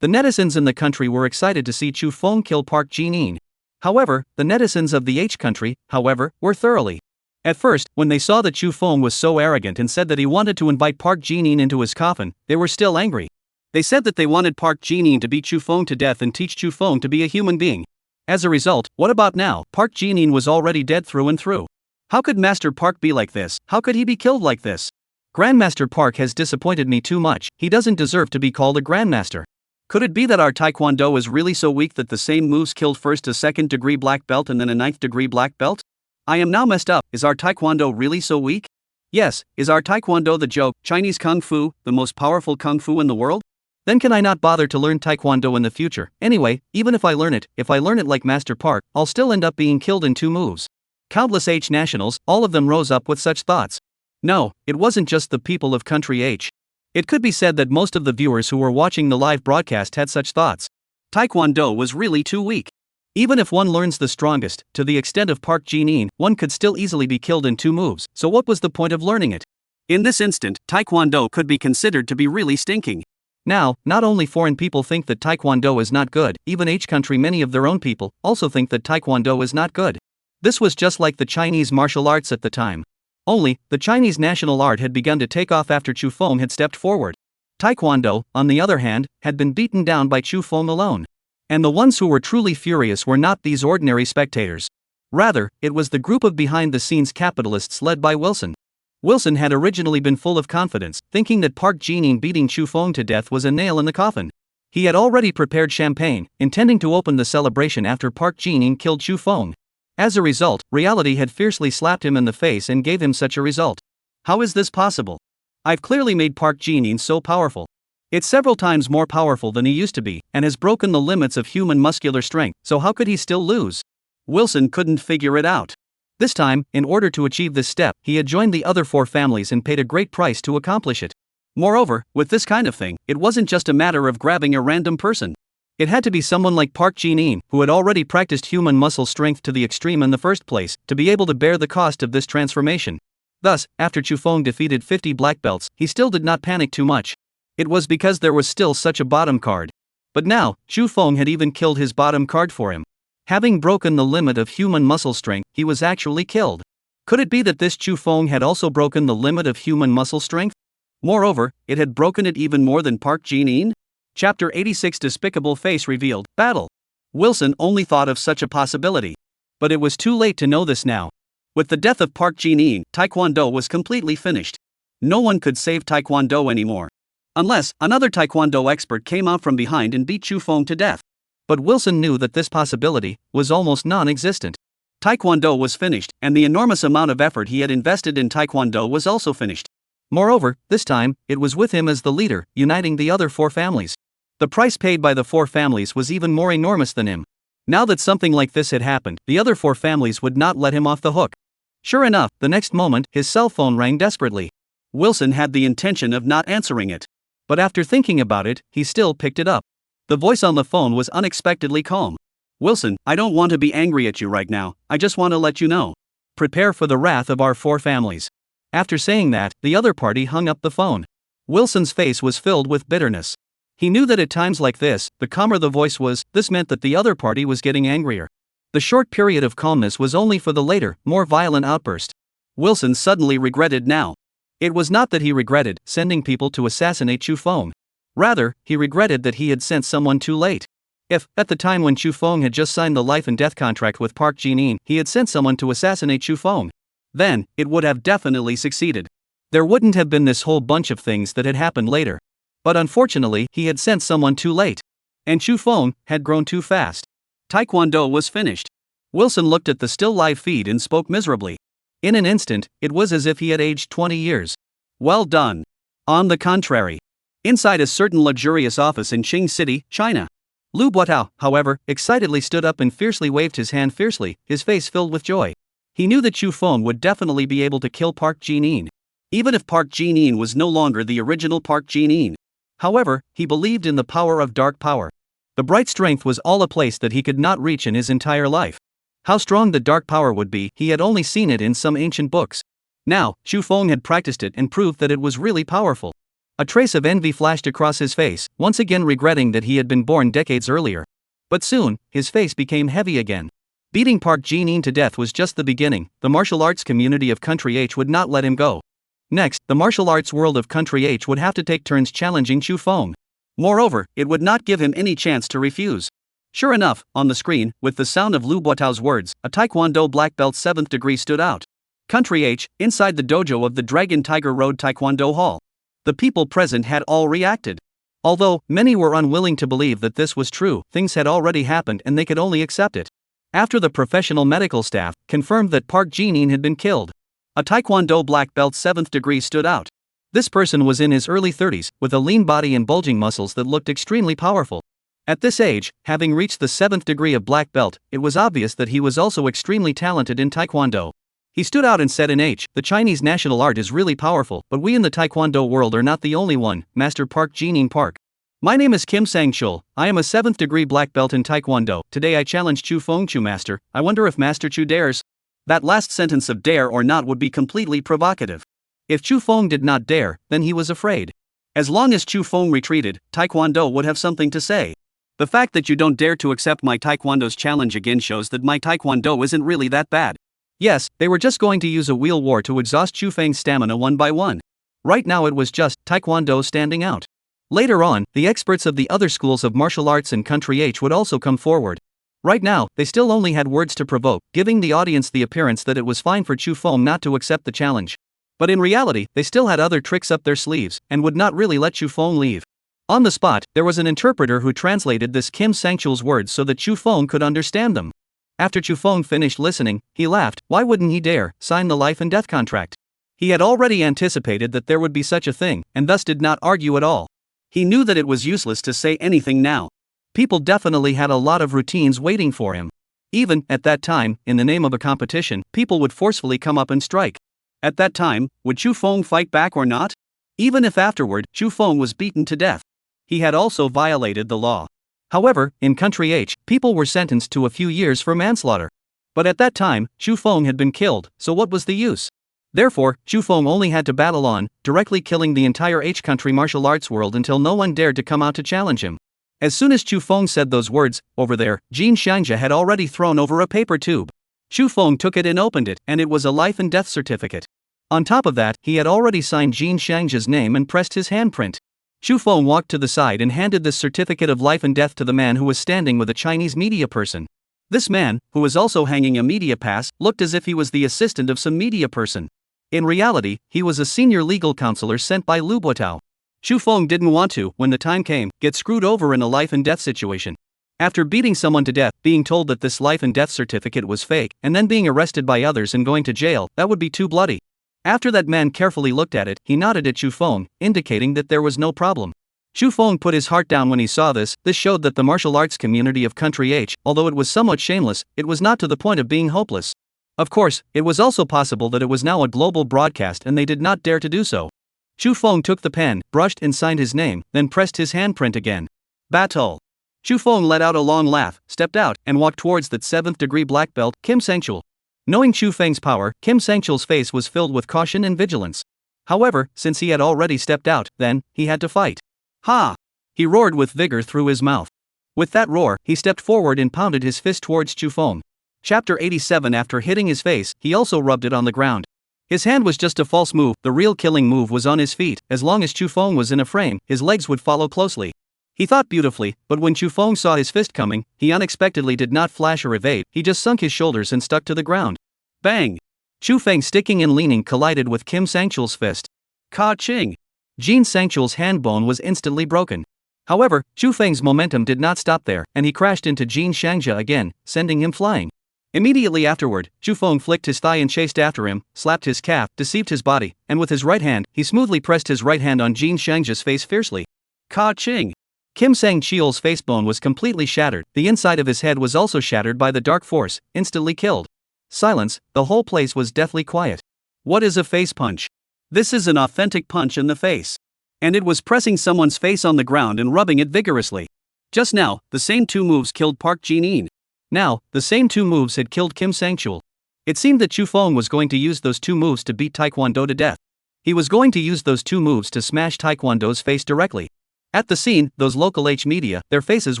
The netizens in the country were excited to see Chu Feng kill Park Jin-in. However, the netizens of the H country, however, were thoroughly. At first, when they saw that Chu Feng was so arrogant and said that he wanted to invite Park Jin-in into his coffin, they were still angry. They said that they wanted Park Jin-in to beat Chu Feng to death and teach Chu Feng to be a human being. As a result, what about now? Park Jin-in was already dead through and through. How could Master Park be like this? How could he be killed like this? Grandmaster Park has disappointed me too much. He doesn't deserve to be called a Grandmaster. Could it be that our Taekwondo is really so weak that the same moves killed first a 2nd degree black belt and then a 9th degree black belt? I am now messed up. Is our Taekwondo really so weak? Yes, is our Taekwondo the joke, Chinese Kung Fu, the most powerful Kung Fu in the world? Then can I not bother to learn Taekwondo in the future? Anyway, even if I learn it like Master Park, I'll still end up being killed in 2 moves. Countless H nationals, all of them rose up with such thoughts. No, it wasn't just the people of country H. It could be said that most of the viewers who were watching the live broadcast had such thoughts. Taekwondo was really too weak. Even if one learns the strongest, to the extent of Park Jin-in, one could still easily be killed in 2 moves, so what was the point of learning it? In this instant, Taekwondo could be considered to be really stinking. Now, not only foreign people think that Taekwondo is not good, even each country many of their own people also think that Taekwondo is not good. This was just like the Chinese martial arts at the time. Only, the Chinese national art had begun to take off after Chu Feng had stepped forward. Taekwondo, on the other hand, had been beaten down by Chu Feng alone. And the ones who were truly furious were not these ordinary spectators. Rather, it was the group of behind-the-scenes capitalists led by Wilson. Wilson had originally been full of confidence, thinking that Park Jin-in beating Chu Feng to death was a nail in the coffin. He had already prepared champagne, intending to open the celebration after Park Jin-in killed Chu Feng. As a result, reality had fiercely slapped him in the face and gave him such a result. How is this possible? I've clearly made Park Jin-in so powerful. It's several times more powerful than he used to be, and has broken the limits of human muscular strength, so how could he still lose? Wilson couldn't figure it out. This time, in order to achieve this step, he had joined the other 4 families and paid a great price to accomplish it. Moreover, with this kind of thing, it wasn't just a matter of grabbing a random person. It had to be someone like Park Jin-in, who had already practiced human muscle strength to the extreme in the first place, to be able to bear the cost of this transformation. Thus, after Chu Feng defeated 50 black belts, he still did not panic too much. It was because there was still such a bottom card. But now, Chu Feng had even killed his bottom card for him. Having broken the limit of human muscle strength, he was actually killed. Could it be that this Chu Feng had also broken the limit of human muscle strength? Moreover, it had broken it even more than Park Jin-in? Chapter 86 Despicable Face Revealed, Battle. Wilson only thought of such a possibility. But it was too late to know this now. With the death of Park Jin-in, Taekwondo was completely finished. No one could save Taekwondo anymore. Unless, another Taekwondo expert came out from behind and beat Chu Feng to death. But Wilson knew that this possibility was almost non-existent. Taekwondo was finished, and the enormous amount of effort he had invested in Taekwondo was also finished. Moreover, this time, it was with him as the leader, uniting the other 4 families. The price paid by the 4 families was even more enormous than him. Now that something like this had happened, the other 4 families would not let him off the hook. Sure enough, the next moment, his cell phone rang desperately. Wilson had the intention of not answering it. But after thinking about it, he still picked it up. The voice on the phone was unexpectedly calm. Wilson, I don't want to be angry at you right now, I just want to let you know. Prepare for the wrath of our 4 families. After saying that, the other party hung up the phone. Wilson's face was filled with bitterness. He knew that at times like this, the calmer the voice was, this meant that the other party was getting angrier. The short period of calmness was only for the later, more violent outburst. Wilson suddenly regretted now. It was not that he regretted sending people to assassinate Chu Feng. Rather, he regretted that he had sent someone too late. If, at the time when Chu Feng had just signed the life and death contract with Park Jin-in, he had sent someone to assassinate Chu Feng, then, it would have definitely succeeded. There wouldn't have been this whole bunch of things that had happened later. But unfortunately, he had sent someone too late. And Chu Feng had grown too fast. Taekwondo was finished. Wilson looked at the still live feed and spoke miserably. In an instant, it was as if he had aged 20 years. Well done. On the contrary. Inside a certain luxurious office in Qing City, China. Lu Buotao, however, excitedly stood up and fiercely waved his hand fiercely, his face filled with joy. He knew that Chu Feng would definitely be able to kill Park Jin-in. Even if Park Jin-in was no longer the original Park Jin-in. However, he believed in the power of dark power. The bright strength was all a place that he could not reach in his entire life. How strong the dark power would be, he had only seen it in some ancient books. Now, Chu Feng had practiced it and proved that it was really powerful. A trace of envy flashed across his face, once again regretting that he had been born decades earlier. But soon, his face became heavy again. Beating Park Jin-in to death was just the beginning. The martial arts community of Country H would not let him go. Next, the martial arts world of Country H would have to take turns challenging Chu Feng. Moreover, it would not give him any chance to refuse. Sure enough, on the screen, with the sound of Lu Buotao's words, a Taekwondo black belt 7th degree stood out. Country H, inside the dojo of the Dragon Tiger Road Taekwondo Hall. The people present had all reacted. Although, many were unwilling to believe that this was true, things had already happened and they could only accept it. After the professional medical staff confirmed that Park Jin-in had been killed, a Taekwondo black belt 7th degree stood out. This person was in his early 30s, with a lean body and bulging muscles that looked extremely powerful. At this age, having reached the 7th degree of black belt, it was obvious that he was also extremely talented in Taekwondo. He stood out and said in H, the Chinese national art is really powerful, but we in the Taekwondo world are not the only one, Master Park Jining Park. My name is Kim Sang-chul, I am a 7th degree black belt in Taekwondo. Today I challenge Chu Feng Chu Master, I wonder if Master Chu dares? That last sentence of dare or not would be completely provocative. If Chu Feng did not dare, then he was afraid. As long as Chu Feng retreated, Taekwondo would have something to say. The fact that you don't dare to accept my Taekwondo's challenge again shows that my Taekwondo isn't really that bad. Yes, they were just going to use a wheel war to exhaust Chu Feng's stamina one by one. Right now it was just Taekwondo standing out. Later on, the experts of the other schools of martial arts in Country H would also come forward. Right now, they still only had words to provoke, giving the audience the appearance that it was fine for Chu Feng not to accept the challenge. But in reality, they still had other tricks up their sleeves, and would not really let Chu Feng leave. On the spot, there was an interpreter who translated this Kim Sang-chul's words so that Chu Feng could understand them. After Chu Feng finished listening, he laughed. Why wouldn't he dare sign the life and death contract? He had already anticipated that there would be such a thing, and thus did not argue at all. He knew that it was useless to say anything now. People definitely had a lot of routines waiting for him. Even, at that time, in the name of a competition, people would forcefully come up and strike. At that time, would Chu Feng fight back or not? Even if afterward, Chu Feng was beaten to death. He had also violated the law. However, in Country H, people were sentenced to a few years for manslaughter. But at that time, Chu Feng had been killed, so what was the use? Therefore, Chu Feng only had to battle on, directly killing the entire H country martial arts world until no one dared to come out to challenge him. As soon as Chu Feng said those words, over there, Jin Shangja had already thrown over a paper tube. Chu Feng took it and opened it, and it was a life and death certificate. On top of that, he had already signed Jin Shangja's name and pressed his handprint. Chu Feng walked to the side and handed this certificate of life and death to the man who was standing with a Chinese media person. This man, who was also hanging a media pass, looked as if he was the assistant of some media person. In reality, he was a senior legal counselor sent by Lu Buotao. Chu Feng didn't want to, when the time came, get screwed over in a life and death situation. After beating someone to death, being told that this life and death certificate was fake, and then being arrested by others and going to jail, that would be too bloody. After that man carefully looked at it, he nodded at Chu Feng, indicating that there was no problem. Chu Feng put his heart down when he saw this. This showed that the martial arts community of Country H, although it was somewhat shameless, it was not to the point of being hopeless. Of course, it was also possible that it was now a global broadcast and they did not dare to do so. Chu Feng took the pen, brushed and signed his name, then pressed his handprint again. Battle. Chu Feng let out a long laugh, stepped out, and walked towards that 7th degree black belt, Kim Sang-chul. Knowing Chu Feng's power, Kim Sang-chul's face was filled with caution and vigilance. However, since he had already stepped out, then, he had to fight. Ha! He roared with vigor through his mouth. With that roar, he stepped forward and pounded his fist towards Chu Feng. Chapter 87. After hitting his face, he also rubbed it on the ground. His hand was just a false move, the real killing move was on his feet. As long as Chu Feng was in a frame, his legs would follow closely. He thought beautifully, but when Chu Feng saw his fist coming, he unexpectedly did not flash or evade, he just sunk his shoulders and stuck to the ground. Bang! Chu Feng sticking and leaning collided with Kim Sang-chul's fist. Ka-ching! Jin Sang-chul's hand bone was instantly broken. However, Chu Feng's momentum did not stop there, and he crashed into Jin Shangja again, sending him flying. Immediately afterward, Chu Feng flicked his thigh and chased after him, slapped his calf, deceived his body, and with his right hand, he smoothly pressed his right hand on Jin Shangja's face fiercely. Ka-ching! Kim Sang-chul's face bone was completely shattered, the inside of his head was also shattered by the dark force, instantly killed. Silence, the whole place was deathly quiet. What is a face punch? This is an authentic punch in the face. And it was pressing someone's face on the ground and rubbing it vigorously. Just now, the same two moves killed Park Jin-in. Now, the same two moves had killed Kim Sang-chul. It seemed that Chu Feng was going to use those two moves to beat Taekwondo to death. He was going to use those two moves to smash Taekwondo's face directly. At the scene, those local H media, their faces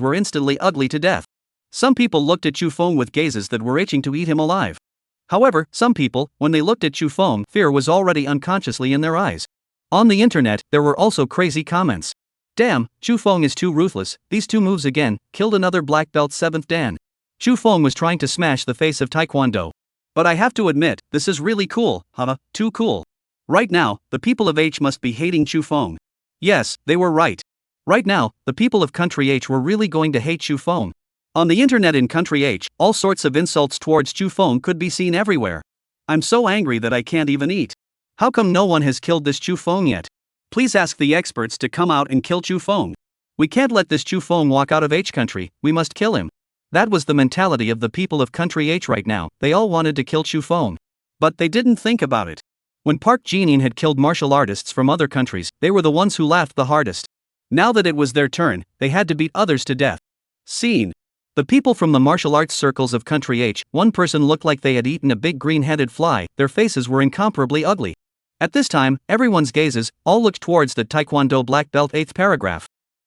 were instantly ugly to death. Some people looked at Chu Feng with gazes that were itching to eat him alive. However, some people, when they looked at Chu Feng, fear was already unconsciously in their eyes. On the internet, there were also crazy comments. Damn, Chu Feng is too ruthless, these two moves again, killed another black belt 7th dan. Chu Feng was trying to smash the face of Taekwondo. But I have to admit, this is really cool, too cool. Right now, the people of H must be hating Chu Feng. Yes, they were right. Right now, the people of Country H were really going to hate Chu Feng. On the internet in Country H, all sorts of insults towards Chu Feng could be seen everywhere. I'm so angry that I can't even eat. How come no one has killed this Chu Feng yet? Please ask the experts to come out and kill Chu Feng. We can't let this Chu Feng walk out of H country, we must kill him. That was the mentality of the people of Country H right now, they all wanted to kill Chu Feng. But they didn't think about it. When Park Jin-in had killed martial artists from other countries, they were the ones who laughed the hardest. Now that it was their turn, they had to beat others to death. Scene. The people from the martial arts circles of Country H, one person looked like they had eaten a big green-headed fly, their faces were incomparably ugly. At this time, everyone's gazes all looked towards the Taekwondo black belt 8th paragraph.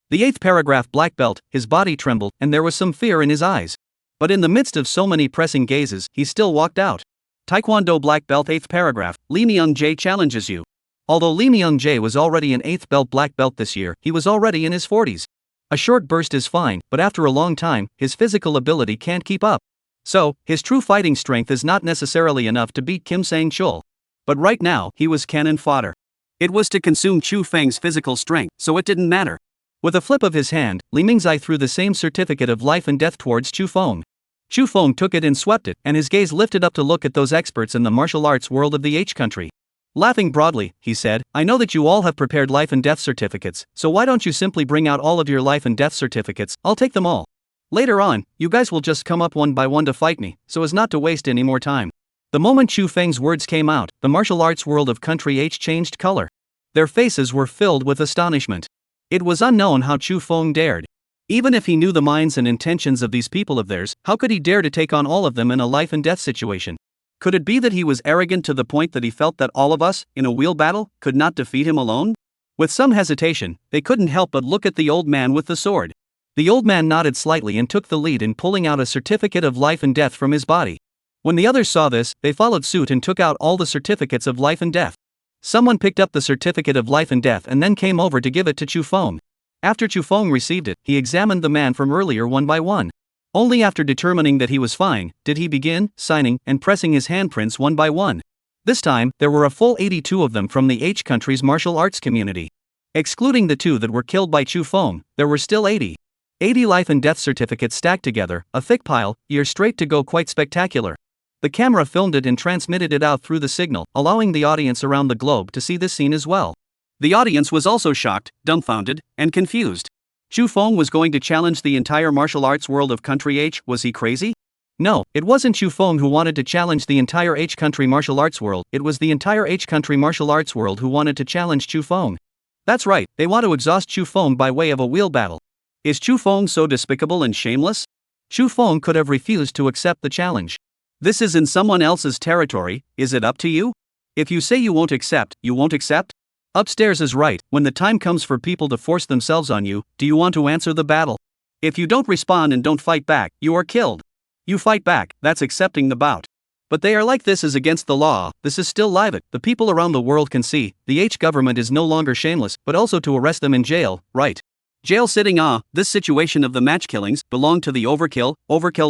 The 8th paragraph black belt, his body trembled, and there was some fear in his eyes. But in the midst of so many pressing gazes, he still walked out. Taekwondo black belt 8th paragraph, Lee Myung-jae challenges you. Although Lee Myung-jae was already an 8th belt black belt this year, he was already in his 40s. A short burst is fine, but after a long time, his physical ability can't keep up. So, his true fighting strength is not necessarily enough to beat Kim Sang-chul. But right now, he was cannon fodder. It was to consume Chu Feng's physical strength, so it didn't matter. With a flip of his hand, Li Mingzai threw the same certificate of life and death towards Chu Feng. Chu Feng took it and swept it, and his gaze lifted up to look at those experts in the martial arts world of the H country. Laughing broadly, he said, I know that you all have prepared life and death certificates, so why don't you simply bring out all of your life and death certificates, I'll take them all. Later on, you guys will just come up one by one to fight me, so as not to waste any more time. The moment Chu Feng's words came out, the martial arts world of Country H changed color. Their faces were filled with astonishment. It was unknown how Chu Feng dared. Even if he knew the minds and intentions of these people of theirs, how could he dare to take on all of them in a life and death situation? Could it be that he was arrogant to the point that he felt that all of us, in a wheel battle, could not defeat him alone? With some hesitation, they couldn't help but look at the old man with the sword. The old man nodded slightly and took the lead in pulling out a certificate of life and death from his body. When the others saw this, they followed suit and took out all the certificates of life and death. Someone picked up the certificate of life and death and then came over to give it to Chu Feng. After Chu Feng received it, he examined the man from earlier one by one. Only after determining that he was fine, did he begin signing and pressing his handprints one by one. This time, there were a full 82 of them from the H country's martial arts community. Excluding the 2 that were killed by Chu Feng, there were still 80. 80 life and death certificates stacked together, a thick pile, year straight to go, quite spectacular. The camera filmed it and transmitted it out through the signal, allowing the audience around the globe to see this scene as well. The audience was also shocked, dumbfounded, and confused. Chu Feng was going to challenge the entire martial arts world of Country H, was he crazy? No, it wasn't Chu Feng who wanted to challenge the entire H country martial arts world, it was the entire H country martial arts world who wanted to challenge Chu Feng. That's right, they want to exhaust Chu Feng by way of a wheel battle. Is Chu Feng so despicable and shameless? Chu Feng could have refused to accept the challenge. This is in someone else's territory, is it up to you? If you say you won't accept, you won't accept? Upstairs is right, when the time comes for people to force themselves on you, do you want to answer the battle? If you don't respond and don't fight back, you are killed. You fight back, that's accepting the bout. But they are like, this is against the law, this is still live. The people around the world can see, the H government is no longer shameless, but also to arrest them in jail, right? Jail sitting. This situation of the match killings belong to the overkill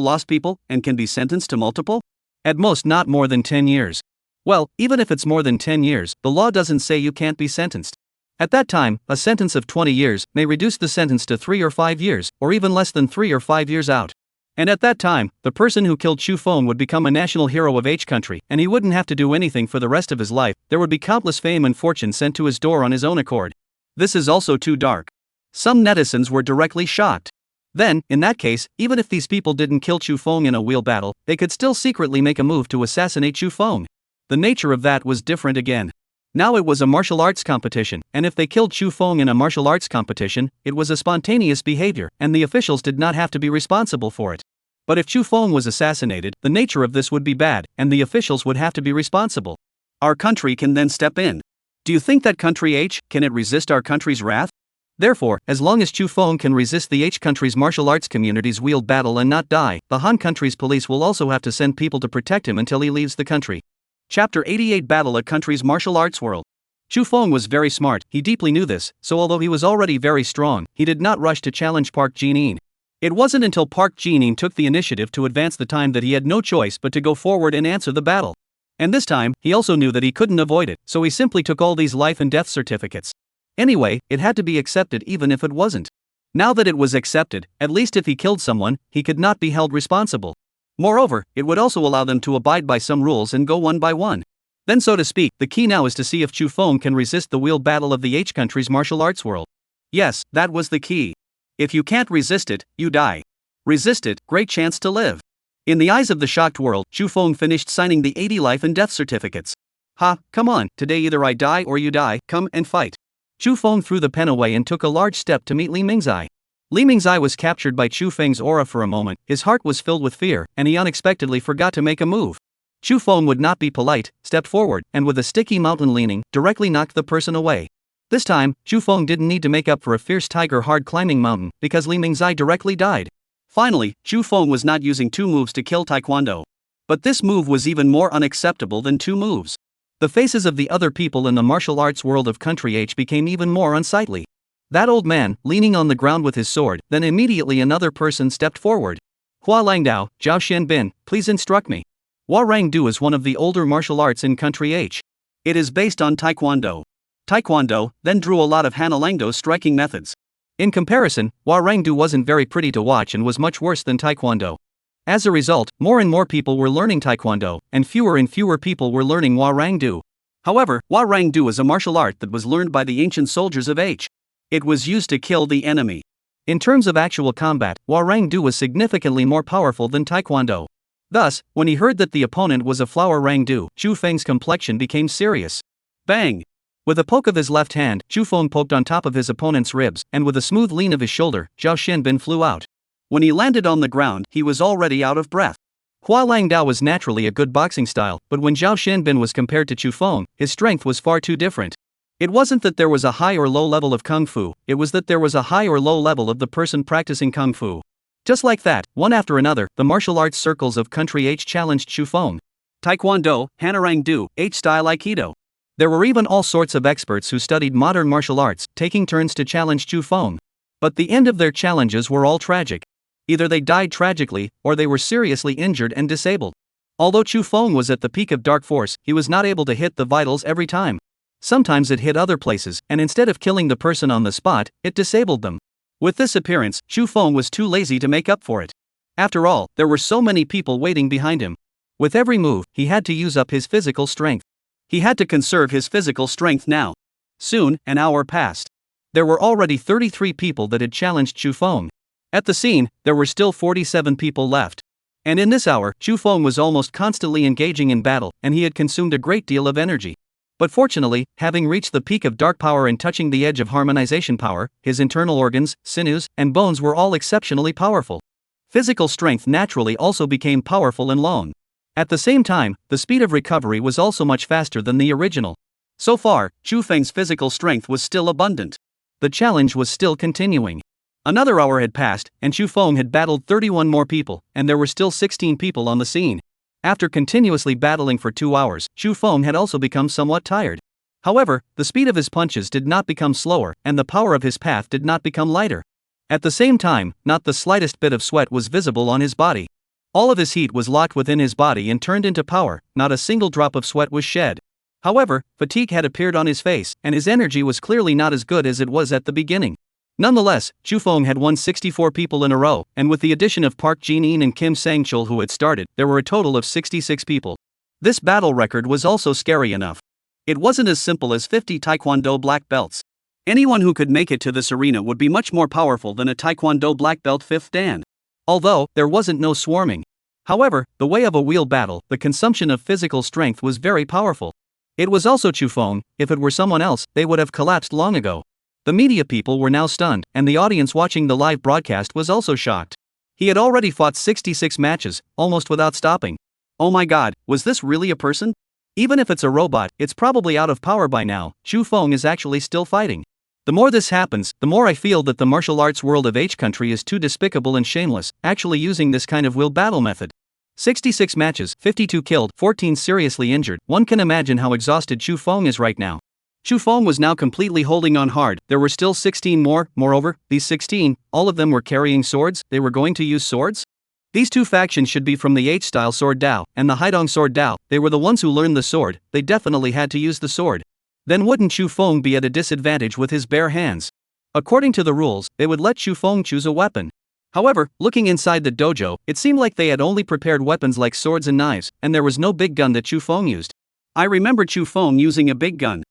lost people, and can be sentenced to multiple? At most not more than 10 years. Well, even if it's more than 10 years, the law doesn't say you can't be sentenced. At that time, a sentence of 20 years may reduce the sentence to 3 or 5 years, or even less than 3 or 5 years out. And at that time, the person who killed Chu Feng would become a national hero of H country, and he wouldn't have to do anything for the rest of his life. There would be countless fame and fortune sent to his door on his own accord. This is also too dark. Some netizens were directly shocked. Then, in that case, even if these people didn't kill Chu Feng in a wheel battle, they could still secretly make a move to assassinate Chu Feng. The nature of that was different again. Now it was a martial arts competition, and if they killed Chu Feng in a martial arts competition, it was a spontaneous behavior, and the officials did not have to be responsible for it. But if Chu Feng was assassinated, the nature of this would be bad, and the officials would have to be responsible. Our country can then step in. Do you think that Country H, can it resist our country's wrath? Therefore, as long as Chu Feng can resist the H country's martial arts community's wheeled battle and not die, the Han country's police will also have to send people to protect him until he leaves the country. Chapter 88 Battle at Country's Martial Arts World. Chu Feng was very smart, he deeply knew this, so although he was already very strong, he did not rush to challenge Park Jin-in. It wasn't until Park Jin-in took the initiative to advance the time that he had no choice but to go forward and answer the battle. And this time, he also knew that he couldn't avoid it, so he simply took all these life and death certificates. Anyway, it had to be accepted even if it wasn't. Now that it was accepted, at least if he killed someone, he could not be held responsible. Moreover, it would also allow them to abide by some rules and go one by one. Then, so to speak, the key now is to see if Chu Feng can resist the wheel battle of the H country's martial arts world. Yes, that was the key. If you can't resist it, you die. Resist it, great chance to live. In the eyes of the shocked world, Chu Feng finished signing the 80 life and death certificates. Ha, come on, today either I die or you die, come and fight. Chu Feng threw the pen away and took a large step to meet Li Ming's eye. Li Ming's eye was captured by Chu Feng's aura for a moment, his heart was filled with fear, and he unexpectedly forgot to make a move. Chu Feng would not be polite, stepped forward, and with a sticky mountain leaning, directly knocked the person away. This time, Chu Feng didn't need to make up for a fierce tiger hard climbing mountain, because Li Ming's eye directly died. Finally, Chu Feng was not using two moves to kill Taekwondo. But this move was even more unacceptable than two moves. The faces of the other people in the martial arts world of Country H became even more unsightly. That old man, leaning on the ground with his sword, then immediately another person stepped forward. Hua Langdao, Zhao Xianbin, please instruct me. Hua Rangdu is one of the older martial arts in Country H. It is based on Taekwondo. Taekwondo then drew a lot of Hana Langdo's striking methods. In comparison, Hua Rangdu wasn't very pretty to watch and was much worse than Taekwondo. As a result, more and more people were learning Taekwondo, and fewer people were learning Hua Rangdu. However, Hua Rangdu is a martial art that was learned by the ancient soldiers of H. It was used to kill the enemy. In terms of actual combat, Hua Rangdu was significantly more powerful than Taekwondo. Thus, when he heard that the opponent was a flower Rangdu, Chu Feng's complexion became serious. Bang! With a poke of his left hand, Chu Feng poked on top of his opponent's ribs, and with a smooth lean of his shoulder, Zhao Xianbin flew out. When he landed on the ground, he was already out of breath. Hua Langdao was naturally a good boxing style, but when Zhao Xianbin was compared to Chu Feng, his strength was far too different. It wasn't that there was a high or low level of Kung Fu, it was that there was a high or low level of the person practicing Kung Fu. Just like that, one after another, the martial arts circles of Country H challenged Chu Feng. Taekwondo, Hanarangdu, H-style Aikido. There were even all sorts of experts who studied modern martial arts, taking turns to challenge Chu Feng. But the end of their challenges were all tragic. Either they died tragically, or they were seriously injured and disabled. Although Chu Feng was at the peak of dark force, he was not able to hit the vitals every time. Sometimes it hit other places, and instead of killing the person on the spot, it disabled them. With this appearance, Chu Feng was too lazy to make up for it. After all, there were so many people waiting behind him. With every move, he had to use up his physical strength. He had to conserve his physical strength now. Soon, an hour passed. There were already 33 people that had challenged Chu Feng. At the scene, there were still 47 people left. And in this hour, Chu Feng was almost constantly engaging in battle, and he had consumed a great deal of energy. But fortunately, having reached the peak of dark power and touching the edge of harmonization power, his internal organs, sinews, and bones were all exceptionally powerful. Physical strength naturally also became powerful and long. At the same time, the speed of recovery was also much faster than the original. So far, Chu Feng's physical strength was still abundant. The challenge was still continuing. Another hour had passed, and Chu Feng had battled 31 more people, and there were still 16 people on the scene. After continuously battling for 2 hours, Chu Feng had also become somewhat tired. However, the speed of his punches did not become slower, and the power of his path did not become lighter. At the same time, not the slightest bit of sweat was visible on his body. All of his heat was locked within his body and turned into power, not a single drop of sweat was shed. However, fatigue had appeared on his face, and his energy was clearly not as good as it was at the beginning. Nonetheless, Chu Feng had won 64 people in a row, and with the addition of Park Jin-in and Kim Sang-chul who had started, there were a total of 66 people. This battle record was also scary enough. It wasn't as simple as 50 Taekwondo black belts. Anyone who could make it to this arena would be much more powerful than a Taekwondo black belt 5th dan. Although, there wasn't no swarming. However, the way of a wheel battle, the consumption of physical strength was very powerful. It was also Chu Feng. If it were someone else, they would have collapsed long ago. The media people were now stunned, and the audience watching the live broadcast was also shocked. He had already fought 66 matches, almost without stopping. Oh my god, was this really a person? Even if it's a robot, it's probably out of power by now. Chu Feng is actually still fighting. The more this happens, the more I feel that the martial arts world of H country is too despicable and shameless, actually using this kind of will battle method. 66 matches, 52 killed, 14 seriously injured. One can imagine how exhausted Chu Feng is right now. Chu Feng was now completely holding on hard. There were still 16 more. Moreover, these 16, all of them were carrying swords. They were going to use swords? These two factions should be from the H-style sword Dao and the Haidong sword Dao. They were the ones who learned the sword. They definitely had to use the sword. Then wouldn't Chu Feng be at a disadvantage with his bare hands? According to the rules, they would let Chu Feng choose a weapon. However, looking inside the dojo, it seemed like they had only prepared weapons like swords and knives, and there was no big gun that Chu Feng used. I remember Chu Feng using a big gun.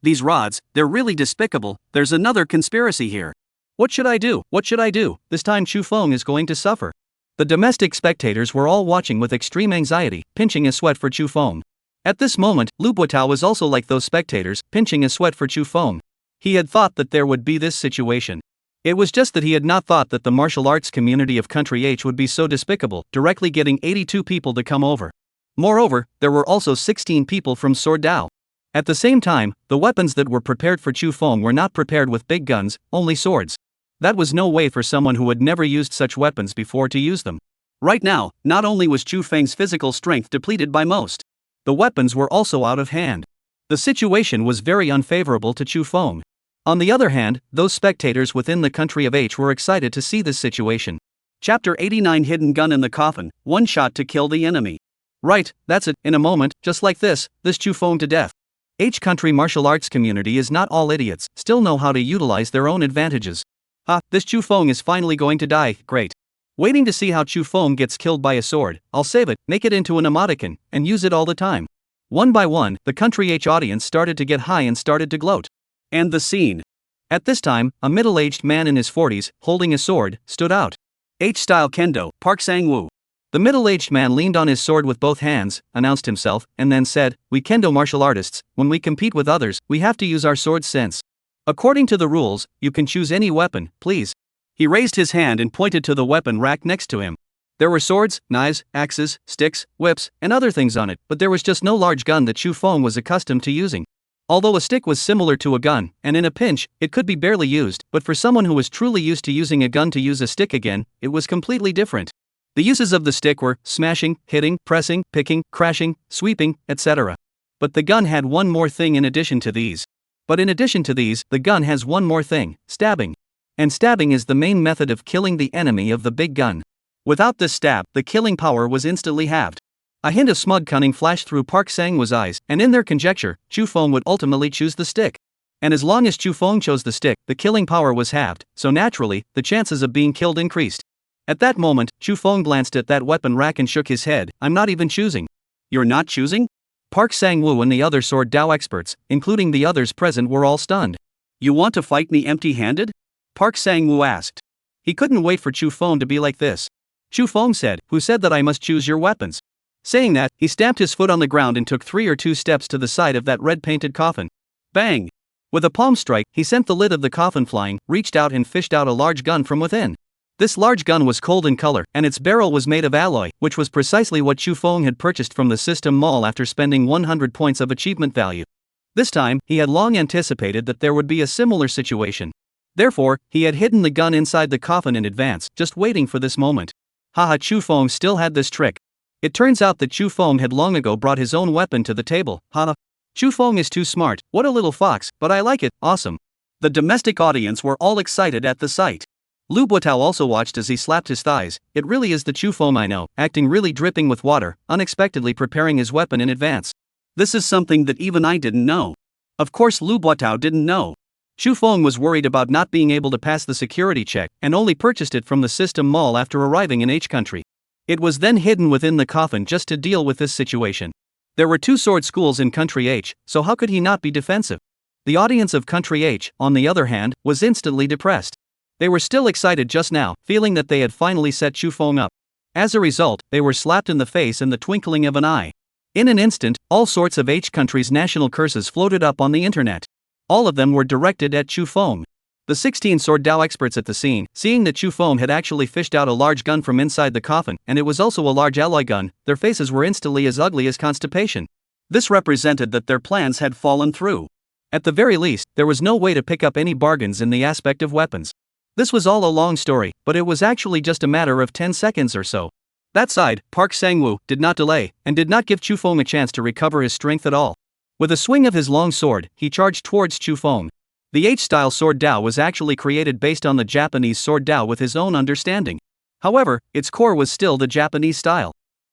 These rods, they're really despicable. There's another conspiracy here. What should I do? What should I do? This time Chu Feng is going to suffer. The domestic spectators were all watching with extreme anxiety, pinching a sweat for Chu Feng. At this moment, Lu Buotao was also like those spectators, pinching a sweat for Chu Feng. He had thought that there would be this situation. It was just that he had not thought that the martial arts community of Country H would be so despicable, directly getting 82 people to come over. Moreover, there were also 16 people from Sword Dao. At the same time, the weapons that were prepared for Chu Feng were not prepared with big guns, only swords. That was no way for someone who had never used such weapons before to use them. Right now, not only was Chu Feng's physical strength depleted by most, the weapons were also out of hand. The situation was very unfavorable to Chu Feng. On the other hand, those spectators within the country of H were excited to see this situation. Chapter 89 Hidden Gun in the Coffin, One Shot to Kill the Enemy. Right, that's it, in a moment, just like this Chu Feng to death. H country martial arts community is not all idiots, still know how to utilize their own advantages. This Chu Feng is finally going to die, great. Waiting to see how Chu Feng gets killed by a sword, I'll save it, make it into an emoticon, and use it all the time. One by one, the Country H audience started to get high and started to gloat. And the scene. At this time, a middle-aged man in his 40s, holding a sword, stood out. H-style kendo, Park Sang-woo. The middle-aged man leaned on his sword with both hands, announced himself, and then said, "We kendo martial artists, when we compete with others, we have to use our sword sense. According to the rules, you can choose any weapon, please." He raised his hand and pointed to the weapon rack next to him. There were swords, knives, axes, sticks, whips, and other things on it, but there was just no large gun that Chu Feng was accustomed to using. Although a stick was similar to a gun, and in a pinch, it could be barely used, but for someone who was truly used to using a gun to use a stick again, it was completely different. The uses of the stick were smashing, hitting, pressing, picking, crashing, sweeping, etc. But the gun had one more thing in addition to these. The gun has one more thing, stabbing. And stabbing is the main method of killing the enemy of the big gun. Without this stab, the killing power was instantly halved. A hint of smug cunning flashed through Park Sang-woo's eyes, and in their conjecture, Chu Feng would ultimately choose the stick. And as long as Chu Feng chose the stick, the killing power was halved, so naturally, the chances of being killed increased. At that moment, Chu Feng glanced at that weapon rack and shook his head. "I'm not even choosing." "You're not choosing?" Park Sang-woo and the other Sword Dao experts, including the others present, were all stunned. "You want to fight me empty-handed?" Park Sang-woo asked. He couldn't wait for Chu Feng to be like this. Chu Feng said, "Who said that I must choose your weapons?" Saying that, he stamped his foot on the ground and took 3 or 2 steps to the side of that red-painted coffin. Bang! With a palm strike, he sent the lid of the coffin flying, reached out and fished out a large gun from within. This large gun was cold in color, and its barrel was made of alloy, which was precisely what Chu Feng had purchased from the system mall after spending 100 points of achievement value. This time, he had long anticipated that there would be a similar situation. Therefore, he had hidden the gun inside the coffin in advance, just waiting for this moment. Chu Feng still had this trick. It turns out that Chu Feng had long ago brought his own weapon to the table. Chu Feng is too smart, what a little fox, but I like it, awesome. The domestic audience were all excited at the sight. Lu Buotao also watched as he slapped his thighs. It really is the Chu Feng I know, acting really dripping with water, unexpectedly preparing his weapon in advance. This is something that even I didn't know. Of course Lu Buotao didn't know. Chu Feng was worried about not being able to pass the security check, and only purchased it from the system mall after arriving in H country. It was then hidden within the coffin just to deal with this situation. There were 2 sword schools in Country H, so how could he not be defensive? The audience of Country H, on the other hand, was instantly depressed. They were still excited just now, feeling that they had finally set Chu Feng up. As a result, they were slapped in the face in the twinkling of an eye. In an instant, all sorts of H country's national curses floated up on the internet. All of them were directed at Chu Feng. The 16 Sword Dao experts at the scene, seeing that Chu Feng had actually fished out a large gun from inside the coffin, and it was also a large alloy gun, their faces were instantly as ugly as constipation. This represented that their plans had fallen through. At the very least, there was no way to pick up any bargains in the aspect of weapons. This was all a long story, but it was actually just a matter of 10 seconds or so. That side, Park Sang-woo did not delay, and did not give Chu Feng a chance to recover his strength at all. With a swing of his long sword, he charged towards Chu Feng. The H-style Sword Dao was actually created based on the Japanese Sword Dao with his own understanding. However, its core was still the Japanese style.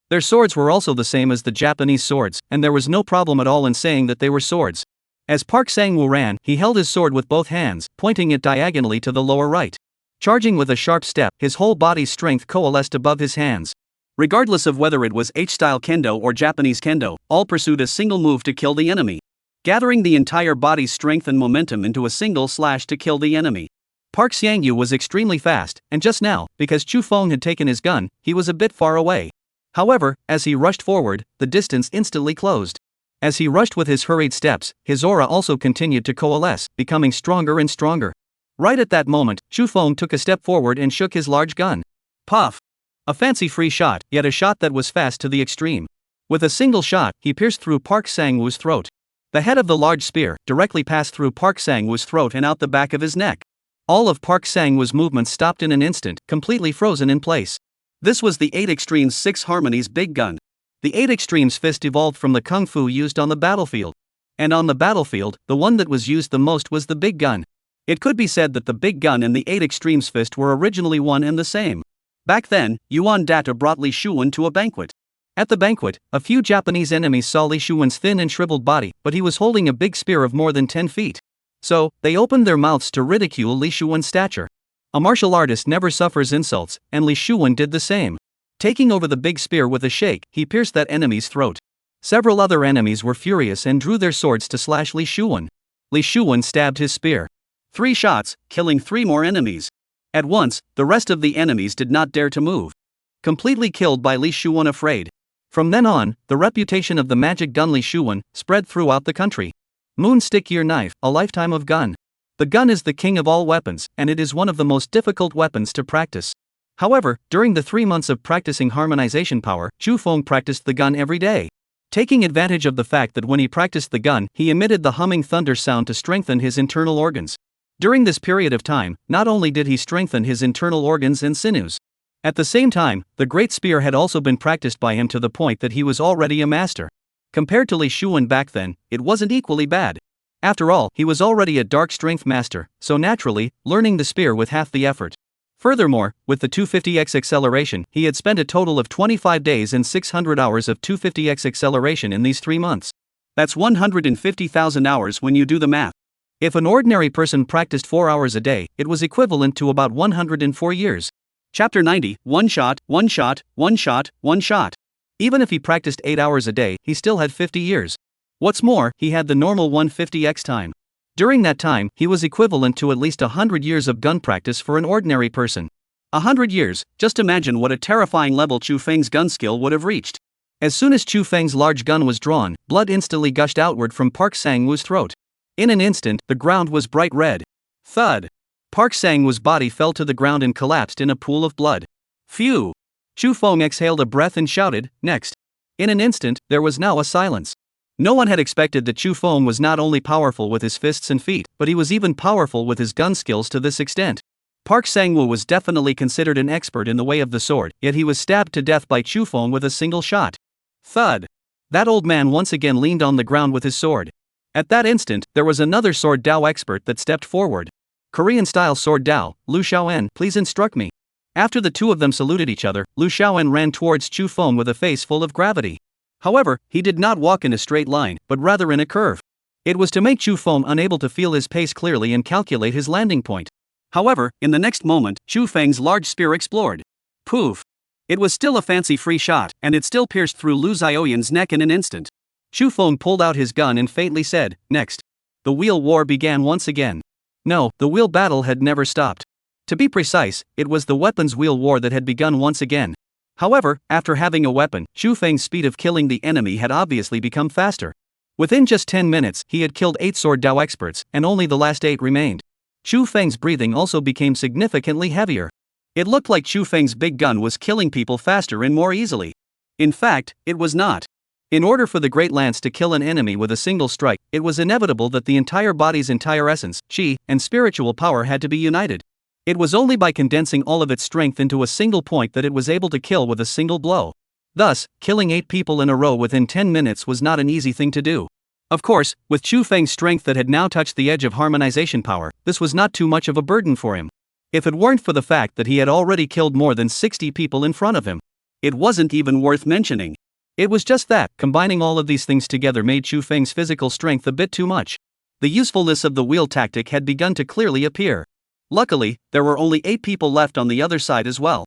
Their swords were also the same as the Japanese swords, and there was no problem at all in saying that they were swords. As Park Sang-woo ran, he held his sword with both hands, pointing it diagonally to the lower right. Charging with a sharp step, his whole body's strength coalesced above his hands. Regardless of whether it was H-style kendo or Japanese kendo, all pursued a single move to kill the enemy. Gathering the entire body's strength and momentum into a single slash to kill the enemy. Park Sang-yu was extremely fast, and just now, because Chu Feng had taken his gun, he was a bit far away. However, as he rushed forward, the distance instantly closed. As he rushed with his hurried steps, his aura also continued to coalesce, becoming stronger and stronger. Right at that moment, Chu Feng took a step forward and shook his large gun. Puff! A fancy-free shot, yet a shot that was fast to the extreme. With a single shot, he pierced through Park Sang-woo's throat. The head of the large spear directly passed through Park Sang-woo's throat and out the back of his neck. All of Park Sang-woo's movements stopped in an instant, completely frozen in place. This was the 8 Extremes 6 Harmonies big gun. The 8 Extremes fist evolved from the kung fu used on the battlefield. And on the battlefield, the one that was used the most was the big gun. It could be said that the big gun and the 8 Extremes fist were originally one and the same. Back then, Yuan Data brought Li Shuwen to a banquet. At the banquet, a few Japanese enemies saw Li Shuwen's thin and shriveled body, but he was holding a big spear of more than 10 feet. So, they opened their mouths to ridicule Li Shuwen's stature. A martial artist never suffers insults, and Li Shuwen did the same. Taking over the big spear with a shake, he pierced that enemy's throat. Several other enemies were furious and drew their swords to slash Li Shuwen. Li Shuwen stabbed his spear. 3 shots, killing 3 more enemies. At once, the rest of the enemies did not dare to move. Completely killed by Li Shuwen afraid. From then on, the reputation of the magic gun Li Shuwen spread throughout the country. Moonstick Ear Knife, a lifetime of gun. The gun is the king of all weapons, and it is one of the most difficult weapons to practice. However, during the 3 months of practicing harmonization power, Chu Feng practiced the gun every day. Taking advantage of the fact that when he practiced the gun, he emitted the humming thunder sound to strengthen his internal organs. During this period of time, not only did he strengthen his internal organs and sinews. At the same time, the Great Spear had also been practiced by him to the point that he was already a master. Compared to Li Shuwen back then, it wasn't equally bad. After all, he was already a dark strength master, so naturally, learning the spear with half the effort. Furthermore, with the 250x acceleration, he had spent a total of 25 days and 600 hours of 250x acceleration in these 3 months. That's 150,000 hours when you do the math. If an ordinary person practiced 4 hours a day, it was equivalent to about 104 years. Chapter 90, one shot, one shot, one shot, one shot. Even if he practiced 8 hours a day, he still had 50 years. What's more, he had the normal 150x time. During that time, he was equivalent to at least 100 years of gun practice for an ordinary person. 100 years, just imagine what a terrifying level Chu Feng's gun skill would have reached. As soon as Chu Feng's large gun was drawn, blood instantly gushed outward from Park Sang-woo's throat. In an instant, the ground was bright red. Thud! Park Sang-woo's body fell to the ground and collapsed in a pool of blood. Phew! Chu Feng exhaled a breath and shouted, "Next!" In an instant, there was now a silence. No one had expected that Chu Feng was not only powerful with his fists and feet, but he was even powerful with his gun skills to this extent. Park Sang-woo was definitely considered an expert in the way of the sword, yet he was stabbed to death by Chu Feng with a single shot. Thud! That old man once again leaned on the ground with his sword. At that instant, there was another sword Dao expert that stepped forward. Korean-style sword Dao, Lu Xiaoen, please instruct me. After the two of them saluted each other, Lu Xiaoen ran towards Chu Feng with a face full of gravity. However, he did not walk in a straight line, but rather in a curve. It was to make Chu Feng unable to feel his pace clearly and calculate his landing point. However, in the next moment, Chu Feng's large spear explored. Poof! It was still a fancy-free shot, and it still pierced through Lu Xiaoyan's neck in an instant. Chu Feng pulled out his gun and faintly said, "Next." The wheel war began once again. No, the wheel battle had never stopped. To be precise, it was the weapons wheel war that had begun once again. However, after having a weapon, Chu Feng's speed of killing the enemy had obviously become faster. Within just 10 minutes, he had killed 8 sword Dao experts, and only the last 8 remained. Chu Feng's breathing also became significantly heavier. It looked like Chu Feng's big gun was killing people faster and more easily. In fact, it was not. In order for the Great Lance to kill an enemy with a single strike, it was inevitable that the entire body's entire essence, chi, and spiritual power had to be united. It was only by condensing all of its strength into a single point that it was able to kill with a single blow. Thus, killing 8 people in a row within 10 minutes was not an easy thing to do. Of course, with Chu Feng's strength that had now touched the edge of harmonization power, this was not too much of a burden for him. If it weren't for the fact that he had already killed more than 60 people in front of him. It wasn't even worth mentioning. It was just that, combining all of these things together made Chu Feng's physical strength a bit too much. The usefulness of the wheel tactic had begun to clearly appear. Luckily, there were only 8 people left on the other side as well.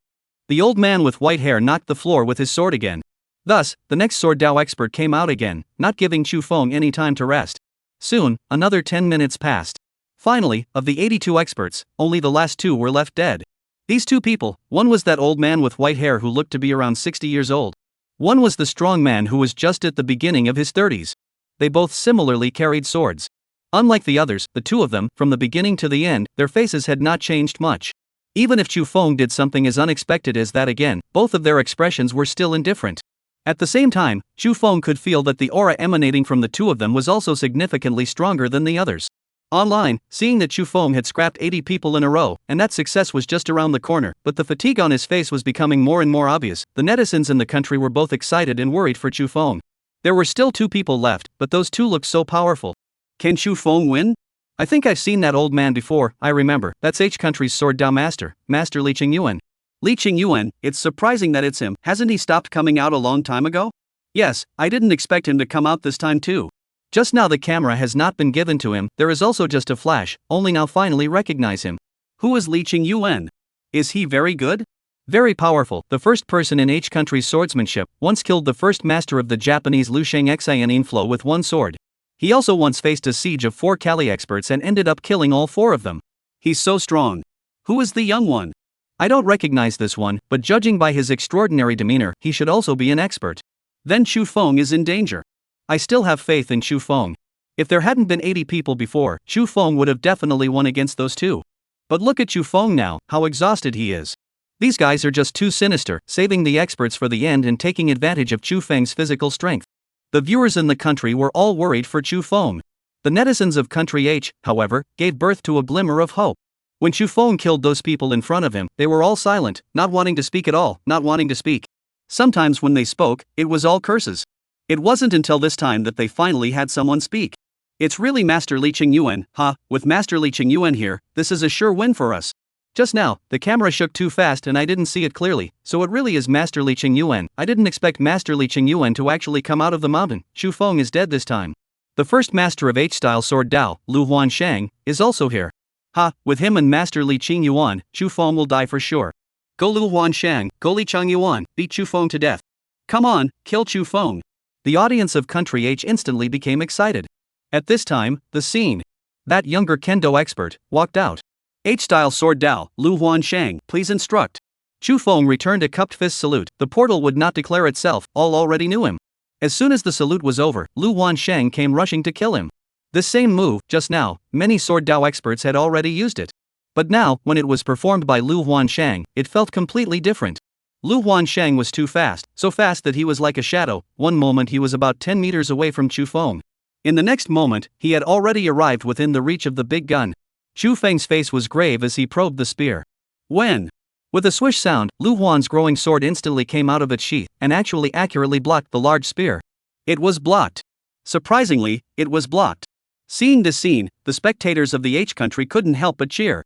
The old man with white hair knocked the floor with his sword again. Thus, the next sword Dao expert came out again, not giving Chu Feng any time to rest. Soon, another 10 minutes passed. Finally, of the 82 experts, only the last 2 were left dead. These 2 people, one was that old man with white hair who looked to be around 60 years old. One was the strong man who was just at the beginning of his 30s. They both similarly carried swords. Unlike the others, the 2 of them, from the beginning to the end, their faces had not changed much. Even if Chu Feng did something as unexpected as that again, both of their expressions were still indifferent. At the same time, Chu Feng could feel that the aura emanating from the 2 of them was also significantly stronger than the others. Online, seeing that Chu Feng had scrapped 80 people in a row, and that success was just around the corner, but the fatigue on his face was becoming more and more obvious, the netizens in the country were both excited and worried for Chu Feng. There were still 2 people left, but those 2 looked so powerful. Can Chu Feng win? I think I've seen that old man before, I remember, that's H country's sword Dao master, Master Li Qingyuan. Li Qingyuan, it's surprising that it's him, hasn't he stopped coming out a long time ago? Yes, I didn't expect him to come out this time too. Just now the camera has not been given to him, there is also just a flash, only now finally recognize him. Who is Li Qingyuan? Is he very good? Very powerful, the first person in H country's swordsmanship, once killed the first master of the Japanese Liu Sheng Xian Inflow with 1 sword. He also once faced a siege of 4 Kali experts and ended up killing all 4 of them. He's so strong. Who is the young one? I don't recognize this one, but judging by his extraordinary demeanor, he should also be an expert. Then Chu Feng is in danger. I still have faith in Chu Feng. If there hadn't been 80 people before, Chu Feng would have definitely won against those 2. But look at Chu Feng now, how exhausted he is. These guys are just too sinister, saving the experts for the end and taking advantage of Chu Feng's physical strength. The viewers in the country were all worried for Chu Feng. The netizens of Country H, however, gave birth to a glimmer of hope. When Chu Feng killed those people in front of him, they were all silent, not wanting to speak at all, not wanting to speak. Sometimes when they spoke, it was all curses. It wasn't until this time that they finally had someone speak. It's really Master Li Qingyuan, huh? With Master Li Qingyuan here, this is a sure win for us. Just now, the camera shook too fast and I didn't see it clearly, so it really is Master Li Qingyuan. I didn't expect Master Li Qingyuan to actually come out of the mountain. Chu Feng is dead this time. The first master of H-style sword Dao, Lu Huanshang, is also here. Ha, with him and Master Li Qingyuan, Chu Feng will die for sure. Go Lu Huanshang, go Li Qingyuan, beat Chu Feng to death. Come on, kill Chu Feng. The audience of Country H instantly became excited. At this time, the scene. That younger kendo expert walked out. H-style sword Dao, Lu Huanshang, please instruct. Chu Feng returned a cupped fist salute. The portal would not declare itself, all already knew him. As soon as the salute was over, Lu Huanshang came rushing to kill him. This same move, just now, many sword Dao experts had already used it. But now, when it was performed by Lu Huanshang, it felt completely different. Lu Huanshang was too fast, so fast that he was like a shadow. One moment he was about 10 meters away from Chu Feng. In the next moment, he had already arrived within the reach of the big gun. Chu Feng's face was grave as he probed the spear. When? With a swish sound, Lu Huan's growing sword instantly came out of its sheath, and actually accurately blocked the large spear. It was blocked. Surprisingly, it was blocked. Seeing this scene, the spectators of the H country couldn't help but cheer.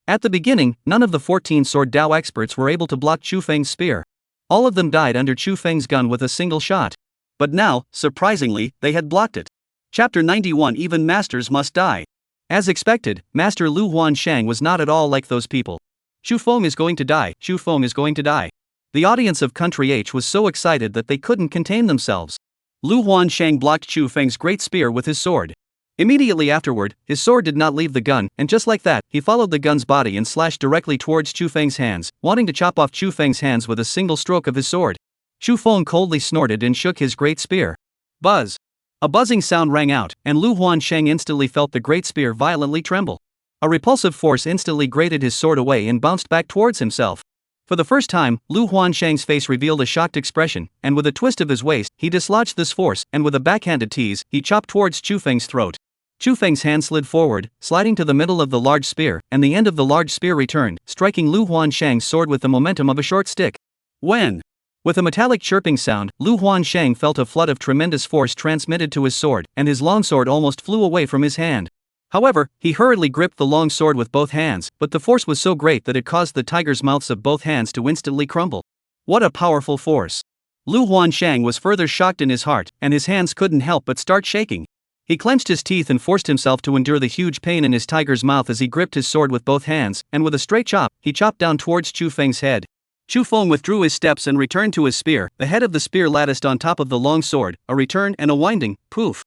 At the beginning, none of the 14 sword Dao experts were able to block Chu Feng's spear. All of them died under Chu Feng's gun with a single shot. But now, surprisingly, they had blocked it. Chapter 91 Even Masters Must Die. As expected, Master Lu Huanshang was not at all like those people. Chu Feng is going to die, Chu Feng is going to die. The audience of Country H was so excited that they couldn't contain themselves. Lu Huanshang blocked Chu Feng's great spear with his sword. Immediately afterward, his sword did not leave the gun, and just like that, he followed the gun's body and slashed directly towards Chu Feng's hands, wanting to chop off Chu Feng's hands with a single stroke of his sword. Chu Feng coldly snorted and shook his great spear. Buzz! A buzzing sound rang out, and Lu Huanshang instantly felt the great spear violently tremble. A repulsive force instantly grated his sword away and bounced back towards himself. For the first time, Lu Huanshang's face revealed a shocked expression, and with a twist of his waist, he dislodged this force, and with a backhanded tease, he chopped towards Chu Feng's throat. Chu Feng's hand slid forward, sliding to the middle of the large spear, and the end of the large spear returned, striking Lu Huanshang's sword with the momentum of a short stick. When? With a metallic chirping sound, Lu Huanshang felt a flood of tremendous force transmitted to his sword, and his longsword almost flew away from his hand. However, he hurriedly gripped the long sword with both hands, but the force was so great that it caused the tiger's mouths of both hands to instantly crumble. What a powerful force! Lu Huanshang was further shocked in his heart, and his hands couldn't help but start shaking. He clenched his teeth and forced himself to endure the huge pain in his tiger's mouth as he gripped his sword with both hands, and with a straight chop, he chopped down towards Chu Feng's head. Chu Feng withdrew his steps and returned to his spear. The head of the spear latticed on top of the long sword, a return and a winding, poof.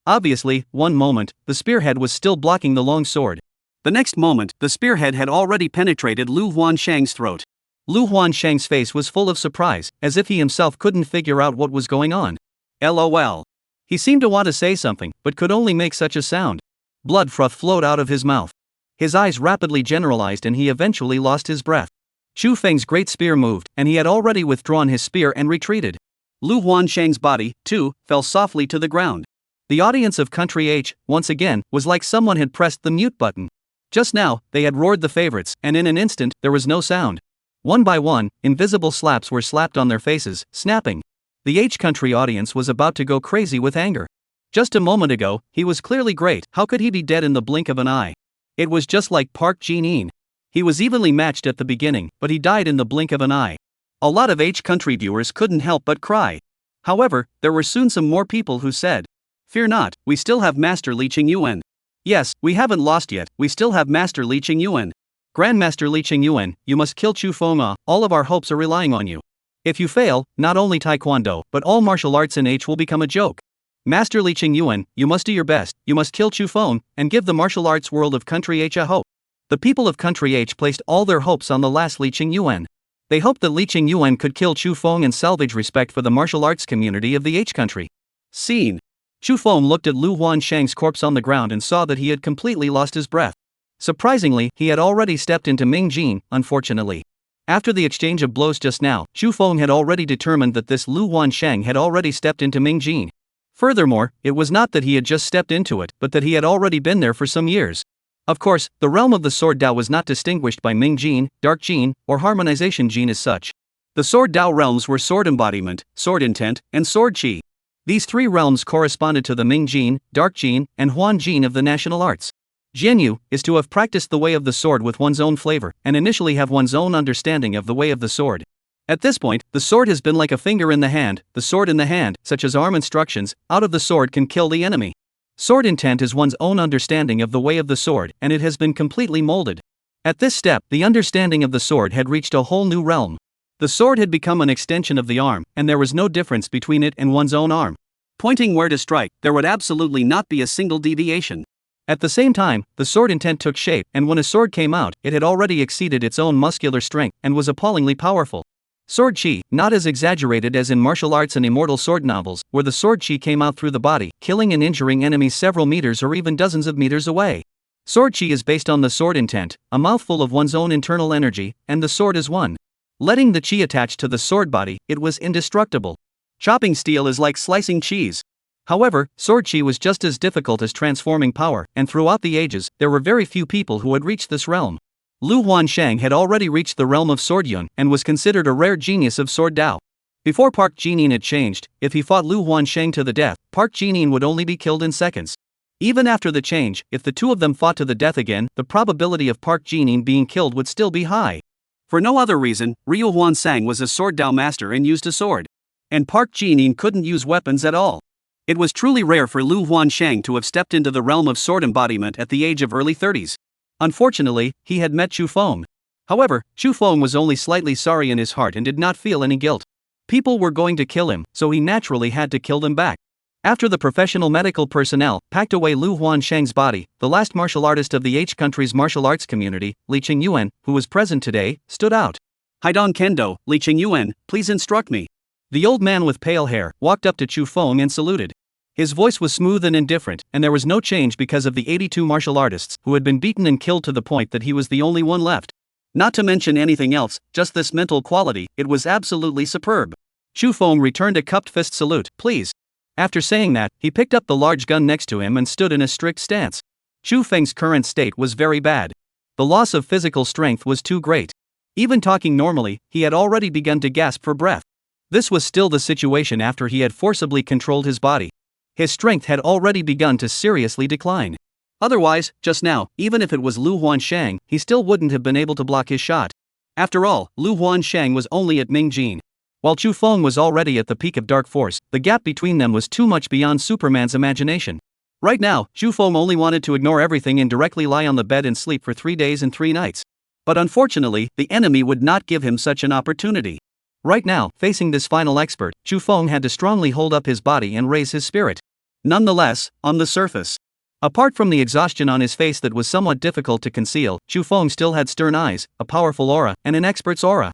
Obviously, one moment, the spearhead was still blocking the long sword. The next moment, the spearhead had already penetrated Lu Huanshang's throat. Lu Huanshang's face was full of surprise, as if he himself couldn't figure out what was going on. LOL. He seemed to want to say something, but could only make such a sound. Blood froth flowed out of his mouth. His eyes rapidly generalized and he eventually lost his breath. Chu Feng's great spear moved, and he had already withdrawn his spear and retreated. Lu Huanshang's body, too, fell softly to the ground. The audience of Country H, once again, was like someone had pressed the mute button. Just now, they had roared the favorites, and in an instant, there was no sound. One by one, invisible slaps were slapped on their faces, snapping. The H Country audience was about to go crazy with anger. Just a moment ago, he was clearly great, how could he be dead in the blink of an eye? It was just like Park Jin-in. He was evenly matched at the beginning, but he died in the blink of an eye. A lot of H Country viewers couldn't help but cry. However, there were soon some more people who said, "Fear not, we still have Master Li Qingyuan. Yes, we haven't lost yet, we still have Master Li Qingyuan. Grandmaster Li Qingyuan, you must kill Chu Feng. All of our hopes are relying on you. If you fail, not only Taekwondo, but all martial arts in H will become a joke. Master Li Qingyuan, you must do your best, you must kill Chu Feng, and give the martial arts world of Country H a hope." The people of Country H placed all their hopes on the last Li Qingyuan. They hoped that Li Qingyuan could kill Chu Feng and salvage respect for the martial arts community of the H Country. Scene. Chu Feng looked at Lu Huanshang's corpse on the ground and saw that he had completely lost his breath. Surprisingly, he had already stepped into Ming Jin, unfortunately. After the exchange of blows just now, Chu Feng had already determined that this Lu Huanshang had already stepped into Ming Jin. Furthermore, it was not that he had just stepped into it, but that he had already been there for some years. Of course, the realm of the Sword Dao was not distinguished by Ming Jin, Dark Jin, or Harmonization Jin as such. The Sword Dao realms were Sword Embodiment, Sword Intent, and Sword Qi. These three realms corresponded to the Ming Jin, Dark Jin, and Huan Jin of the national arts. Jianyu is to have practiced the way of the sword with one's own flavor, and initially have one's own understanding of the way of the sword. At this point, the sword has been like a finger in the hand, the sword in the hand, such as arm instructions, out of the sword can kill the enemy. Sword intent is one's own understanding of the way of the sword, and it has been completely molded. At this step, the understanding of the sword had reached a whole new realm. The sword had become an extension of the arm, and there was no difference between it and one's own arm. Pointing where to strike, there would absolutely not be a single deviation. At the same time, the sword intent took shape, and when a sword came out, it had already exceeded its own muscular strength, and was appallingly powerful. Sword Qi, not as exaggerated as in martial arts and immortal sword novels, where the sword Qi came out through the body, killing and injuring enemies several meters or even dozens of meters away. Sword Qi is based on the sword intent, a mouthful of one's own internal energy, and the sword is one. Letting the Qi attach to the sword body, it was indestructible. Chopping steel is like slicing cheese. However, Sword Qi was just as difficult as transforming power, and throughout the ages, there were very few people who had reached this realm. Lu Huanshang had already reached the realm of Sword Yun, and was considered a rare genius of Sword Dao. Before Park Jin-in had changed, if he fought Lu Huanshang to the death, Park Jin-in would only be killed in seconds. Even after the change, if the two of them fought to the death again, the probability of Park Jin-in being killed would still be high. For no other reason, Ryu Huansang was a Sword Dao master and used a sword. And Park Jin-in couldn't use weapons at all. It was truly rare for Lu Huanshang to have stepped into the realm of sword embodiment at the age of early 30s. Unfortunately, he had met Chu Feng. However, Chu Feng was only slightly sorry in his heart and did not feel any guilt. People were going to kill him, so he naturally had to kill them back. After the professional medical personnel packed away Lu Huanshang's body, the last martial artist of the H country's martial arts community, Li Qingyuan, who was present today, stood out. "Haidong Kendo, Li Qingyuan, please instruct me." The old man with pale hair walked up to Chu Feng and saluted. His voice was smooth and indifferent, and there was no change because of the 82 martial artists who had been beaten and killed to the point that he was the only one left. Not to mention anything else, just this mental quality, it was absolutely superb. Chu Feng returned a cupped fist salute, "Please." After saying that, he picked up the large gun next to him and stood in a strict stance. Chu Feng's current state was very bad. The loss of physical strength was too great. Even talking normally, he had already begun to gasp for breath. This was still the situation after he had forcibly controlled his body. His strength had already begun to seriously decline. Otherwise, just now, even if it was Lu Huanshang, he still wouldn't have been able to block his shot. After all, Lu Huanshang was only at Ming Jin. While Chu Feng was already at the peak of dark force, the gap between them was too much beyond Superman's imagination. Right now, Chu Feng only wanted to ignore everything and directly lie on the bed and sleep for 3 days and 3 nights. But unfortunately, the enemy would not give him such an opportunity. Right now, facing this final expert, Chu Feng had to strongly hold up his body and raise his spirit. Nonetheless, on the surface, Apart from the exhaustion on his face that was somewhat difficult to conceal, Chu Feng still had stern eyes, a powerful aura, and an expert's aura.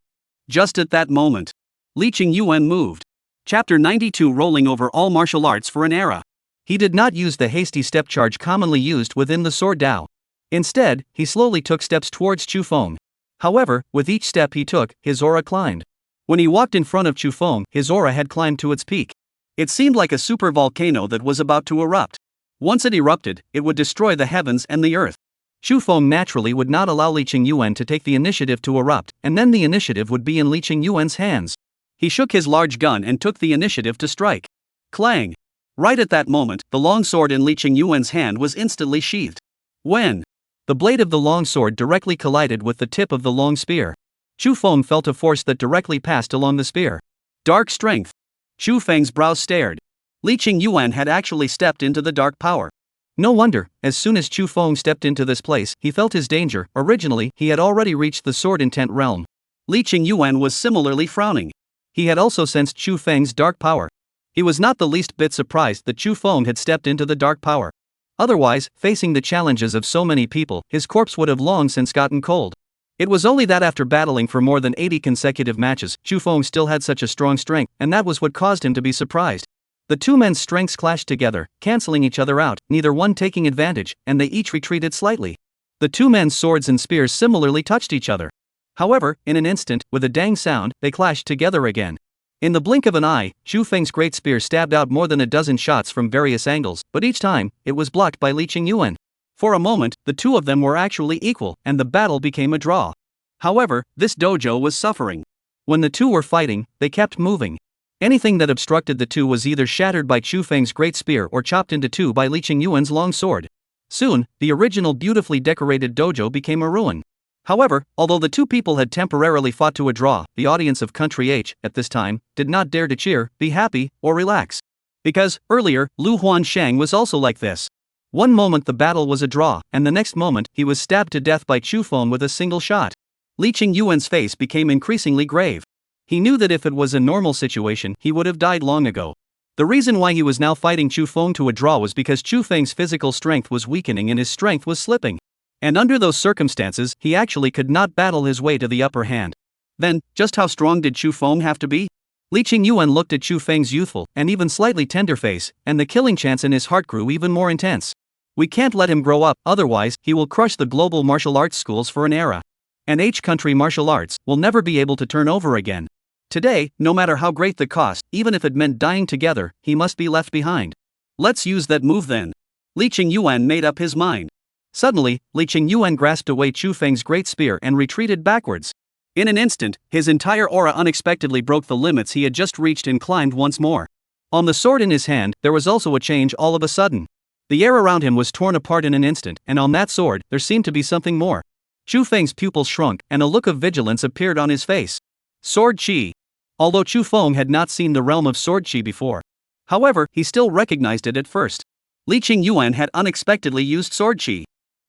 Just at that moment, Li Qingyuan moved. Chapter 92, rolling over all martial arts for an era. He did not use the hasty step charge commonly used within the sword Dao. Instead, he slowly took steps towards Chu Feng. However, with each step he took, his aura climbed. When he walked in front of Chu Feng, his aura had climbed to its peak. It seemed like a super volcano that was about to erupt. Once it erupted, it would destroy the heavens and the earth. Chu Feng naturally would not allow Li Qingyuan to take the initiative to erupt, and then the initiative would be in Li Qingyuan's hands. He shook his large gun and took the initiative to strike. Clang! Right at that moment, the long sword in Li Qingyuan's hand was instantly sheathed. When the blade of the long sword directly collided with the tip of the long spear, Chu Feng felt a force that directly passed along the spear. Dark strength. Chu Feng's brows stared. Li Qingyuan had actually stepped into the dark power. No wonder, as soon as Chu Feng stepped into this place, he felt his danger. Originally, he had already reached the sword intent realm. Li Qingyuan was similarly frowning. He had also sensed Chu Feng's dark power. He was not the least bit surprised that Chu Feng had stepped into the dark power. Otherwise, facing the challenges of so many people, his corpse would have long since gotten cold. It was only that after battling for more than 80 consecutive matches, Chu Feng still had such a strong strength, and that was what caused him to be surprised. The two men's strengths clashed together, cancelling each other out, neither one taking advantage, and they each retreated slightly. The two men's swords and spears similarly touched each other. However, in an instant, with a dang sound, they clashed together again. In the blink of an eye, Chu Feng's great spear stabbed out more than a dozen shots from various angles, but each time, it was blocked by Li Qingyuan. For a moment, the two of them were actually equal, and the battle became a draw. However, this dojo was suffering. When the two were fighting, they kept moving. Anything that obstructed the two was either shattered by Chu Feng's great spear or chopped into two by Li Qingyuan's long sword. Soon, the original beautifully decorated dojo became a ruin. However, although the two people had temporarily fought to a draw, the audience of Country H, at this time, did not dare to cheer, be happy, or relax. Because, earlier, Lu Huansheng was also like this. One moment the battle was a draw, and the next moment, he was stabbed to death by Chu Feng with a single shot. Li Qingyuan's face became increasingly grave. He knew that if it was a normal situation, he would have died long ago. The reason why he was now fighting Chu Feng to a draw was because Chu Feng's physical strength was weakening and his strength was slipping. And under those circumstances, he actually could not battle his way to the upper hand. Then, just how strong did Chu Feng have to be? Li Qingyuan looked at Chu Feng's youthful and even slightly tender face, and the killing chance in his heart grew even more intense. We can't let him grow up, otherwise, he will crush the global martial arts schools for an era. And H country martial arts will never be able to turn over again. Today, no matter how great the cost, even if it meant dying together, he must be left behind. Let's use that move then. Li Qingyuan made up his mind. Suddenly, Li Qingyuan grasped away Chu Feng's great spear and retreated backwards. In an instant, his entire aura unexpectedly broke the limits he had just reached and climbed once more. On the sword in his hand, there was also a change all of a sudden. The air around him was torn apart in an instant, and on that sword, there seemed to be something more. Chu Feng's pupils shrunk, and a look of vigilance appeared on his face. Sword Qi. Although Chu Feng had not seen the realm of sword Qi before. However, he still recognized it at first. Li Qingyuan had unexpectedly used sword Qi.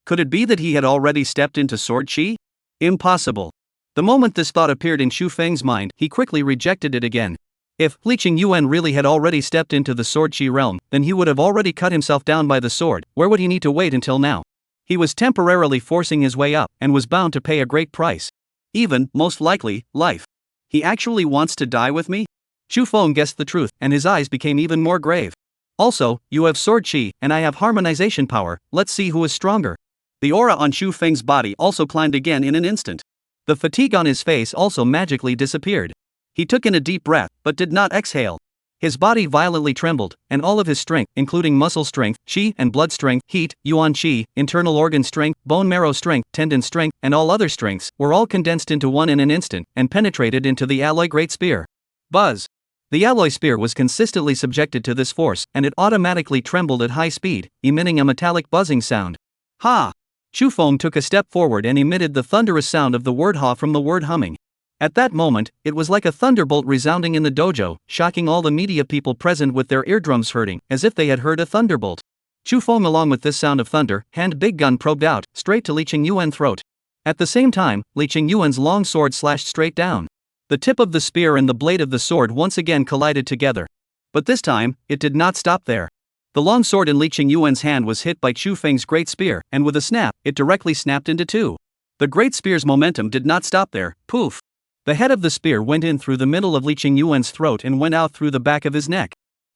Could it be that he had already stepped into sword Qi? Impossible. The moment this thought appeared in Chu Feng's mind, he quickly rejected it again. If Li Qingyuan really had already stepped into the sword Qi realm, then he would have already cut himself down by the sword. Where would he need to wait until now? He was temporarily forcing his way up, and was bound to pay a great price. Even, most likely, life. He actually wants to die with me? Chu Feng guessed the truth, and his eyes became even more grave. Also, you have sword Qi, and I have harmonization power, let's see who is stronger. The aura on Chu Feng's body also climbed again in an instant. The fatigue on his face also magically disappeared. He took in a deep breath, but did not exhale. His body violently trembled, and all of his strength, including muscle strength, qi and blood strength, heat, yuan qi, internal organ strength, bone marrow strength, tendon strength, and all other strengths, were all condensed into one in an instant, and penetrated into the alloy great spear. Buzz! The alloy spear was consistently subjected to this force, and it automatically trembled at high speed, emitting a metallic buzzing sound. Ha! Chu Feng took a step forward and emitted the thunderous sound of the word ha from the word humming. At that moment, it was like a thunderbolt resounding in the dojo, shocking all the media people present with their eardrums hurting, as if they had heard a thunderbolt. Chu Feng, along with this sound of thunder, hand big gun probed out, straight to Li Qingyuan's throat. At the same time, Li Qingyuan's long sword slashed straight down. The tip of the spear and the blade of the sword once again collided together. But this time, it did not stop there. The long sword in Li Qingyuan's hand was hit by Chu Feng's great spear, and with a snap, it directly snapped into two. The great spear's momentum did not stop there. Poof! The head of the spear went in through the middle of Li Qingyuan's throat and went out through the back of his neck.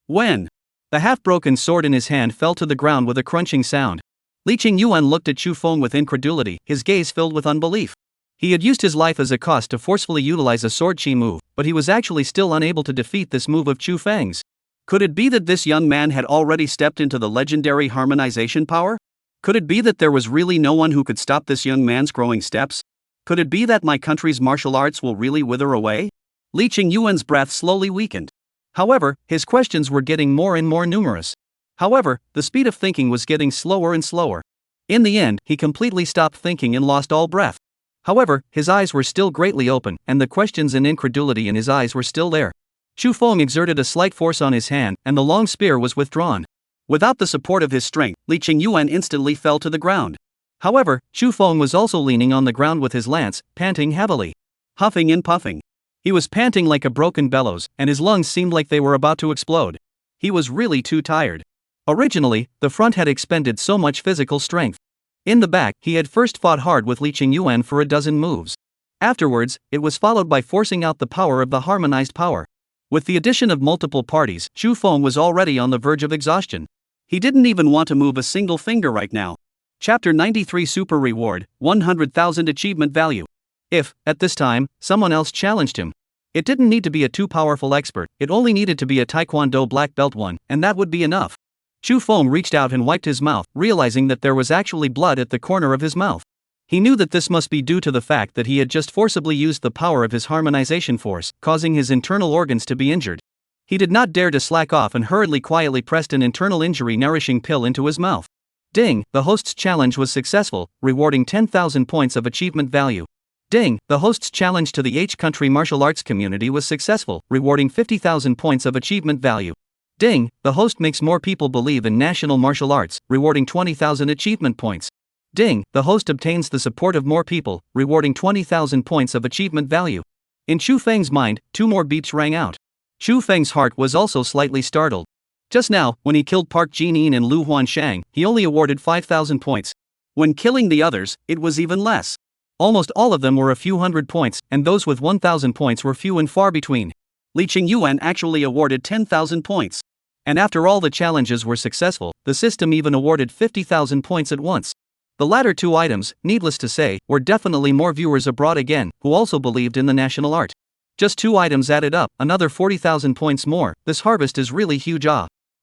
When the half-broken sword in his hand fell to the ground with a crunching sound, Li Qingyuan looked at Chu Feng with incredulity, his gaze filled with unbelief. He had used his life as a cost to forcefully utilize a sword chi move, but he was actually still unable to defeat this move of Chu Feng's. Could it be that this young man had already stepped into the legendary harmonization power? Could it be that there was really no one who could stop this young man's growing steps? Could it be that my country's martial arts will really wither away? Li Qingyuan's breath slowly weakened. However, his questions were getting more and more numerous. However, the speed of thinking was getting slower and slower. In the end, he completely stopped thinking and lost all breath. However, his eyes were still greatly open, and the questions and incredulity in his eyes were still there. Chu Feng exerted a slight force on his hand, and the long spear was withdrawn. Without the support of his strength, Li Qingyuan instantly fell to the ground. However, Chu Feng was also leaning on the ground with his lance, panting heavily. Huffing and puffing. He was panting like a broken bellows, and his lungs seemed like they were about to explode. He was really too tired. Originally, the front had expended so much physical strength. In the back, he had first fought hard with Li Qingyuan for a dozen moves. Afterwards, it was followed by forcing out the power of the harmonized power. With the addition of multiple parties, Chu Feng was already on the verge of exhaustion. He didn't even want to move a single finger right now. Chapter 93 Super Reward, 100,000 Achievement Value. If, at this time, someone else challenged him, it didn't need to be a too powerful expert, it only needed to be a Taekwondo black belt one, and that would be enough. Chu Feng reached out and wiped his mouth, realizing that there was actually blood at the corner of his mouth. He knew that this must be due to the fact that he had just forcibly used the power of his harmonization force, causing his internal organs to be injured. He did not dare to slack off and hurriedly quietly pressed an internal injury nourishing pill into his mouth. Ding, the host's challenge was successful, rewarding 10,000 points of achievement value. Ding, the host's challenge to the H-country martial arts community was successful, rewarding 50,000 points of achievement value. Ding, the host makes more people believe in national martial arts, rewarding 20,000 achievement points. Ding, the host obtains the support of more people, rewarding 20,000 points of achievement value. In Chu Feng's mind, two more beeps rang out. Chu Feng's heart was also slightly startled. Just now, when he killed Park Jin-in and Lu Huanshang, he only awarded 5,000 points. When killing the others, it was even less. Almost all of them were a few hundred points, and those with 1,000 points were few and far between. Li Qingyuan actually awarded 10,000 points. And after all the challenges were successful, the system even awarded 50,000 points at once. The latter two items, needless to say, were definitely more viewers abroad again, who also believed in the national art. Just two items added up, another 40,000 points more. This harvest is really huge.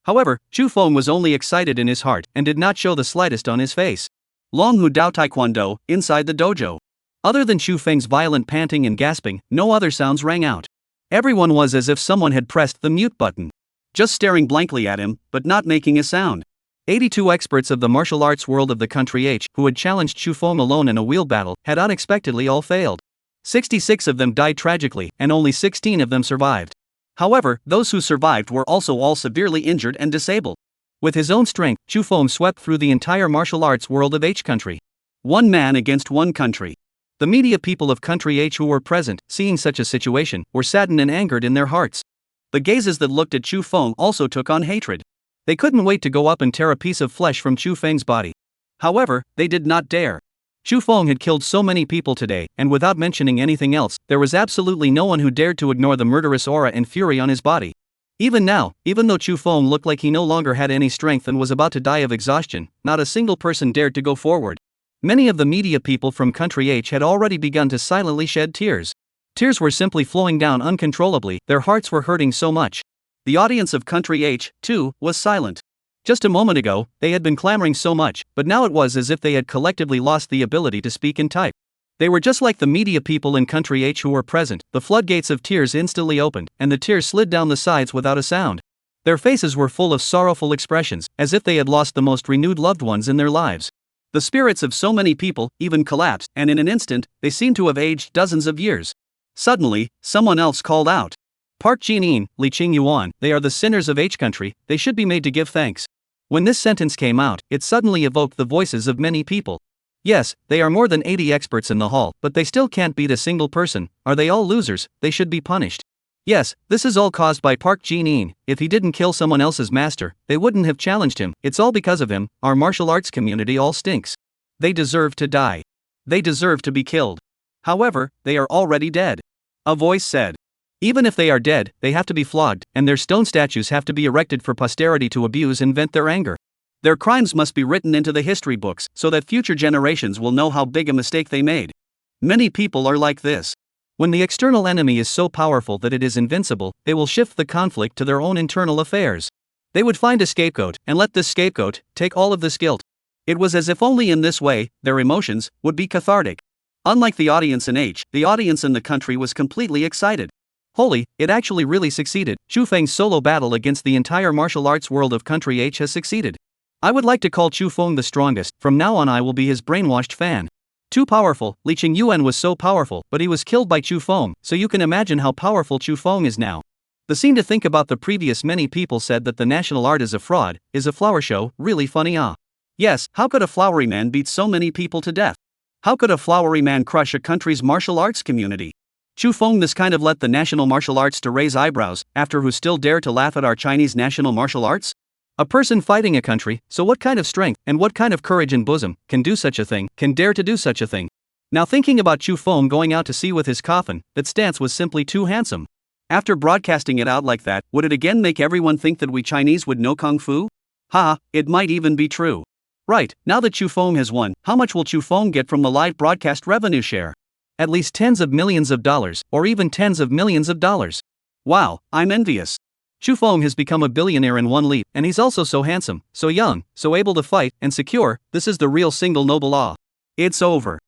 However, Chu Feng was only excited in his heart, and did not show the slightest on his face. Long Hu Dao Taekwondo, inside the dojo. Other than Chu Feng's violent panting and gasping, no other sounds rang out. Everyone was as if someone had pressed the mute button. Just staring blankly at him, but not making a sound. 82 experts of the martial arts world of the country H, who had challenged Chu Feng alone in a wheel battle, had unexpectedly all failed. 66 of them died tragically, and only 16 of them survived. However, those who survived were also all severely injured and disabled. With his own strength, Chu Feng swept through the entire martial arts world of H country. One man against one country. The media people of country H who were present, seeing such a situation, were saddened and angered in their hearts. The gazes that looked at Chu Feng also took on hatred. They couldn't wait to go up and tear a piece of flesh from Chu Feng's body. However, they did not dare. Chu Feng had killed so many people today, and without mentioning anything else, there was absolutely no one who dared to ignore the murderous aura and fury on his body. Even now, even though Chu Feng looked like he no longer had any strength and was about to die of exhaustion, not a single person dared to go forward. Many of the media people from country H had already begun to silently shed tears. Tears were simply flowing down uncontrollably, their hearts were hurting so much. The audience of country H, too, was silent. Just a moment ago, they had been clamoring so much, but now it was as if they had collectively lost the ability to speak and type. They were just like the media people in country H who were present. The floodgates of tears instantly opened, and the tears slid down the sides without a sound. Their faces were full of sorrowful expressions, as if they had lost the most renewed loved ones in their lives. The spirits of so many people even collapsed, and in an instant, they seemed to have aged dozens of years. Suddenly, someone else called out. Park Jin-in, Li Qingyuan, they are the sinners of H country, they should be made to give thanks. When this sentence came out, it suddenly evoked the voices of many people. Yes, they are more than 80 experts in the hall, but they still can't beat a single person. Are they all losers? They should be punished. Yes, this is all caused by Park Jin-in. If he didn't kill someone else's master, they wouldn't have challenged him. It's all because of him. Our martial arts community all stinks. They deserve to die. They deserve to be killed. However, they are already dead. A voice said. Even if they are dead, they have to be flogged, and their stone statues have to be erected for posterity to abuse and vent their anger. Their crimes must be written into the history books so that future generations will know how big a mistake they made. Many people are like this. When the external enemy is so powerful that it is invincible, they will shift the conflict to their own internal affairs. They would find a scapegoat and let this scapegoat take all of this guilt. It was as if only in this way, their emotions would be cathartic. Unlike the audience in H, the audience in the country was completely excited. Holy, it actually really succeeded. Chu Feng's solo battle against the entire martial arts world of country H has succeeded. I would like to call Chu Feng the strongest. From now on I will be his brainwashed fan. Too powerful. Li Qingyuan was so powerful, but he was killed by Chu Feng, so you can imagine how powerful Chu Feng is now. The scene to think about the previous many people said that the national art is a fraud, is a flower show, really funny Yes, how could a flowery man beat so many people to death? How could a flowery man crush a country's martial arts community? Chu Feng this kind of let the national martial arts to raise eyebrows, after who still dare to laugh at our Chinese national martial arts? A person fighting a country, so what kind of strength, and what kind of courage in bosom, can do such a thing, can dare to do such a thing? Now thinking about Chu Feng going out to sea with his coffin, that stance was simply too handsome. After broadcasting it out like that, would it again make everyone think that we Chinese would know Kung Fu? It might even be true. Right, now that Chu Feng has won, how much will Chu Feng get from the live broadcast revenue share? At least tens of millions of dollars, or even tens of millions of dollars. Wow, I'm envious. Chu Feng has become a billionaire in one leap, and he's also so handsome, so young, so able to fight, and secure. This is the real single noble awe. It's over.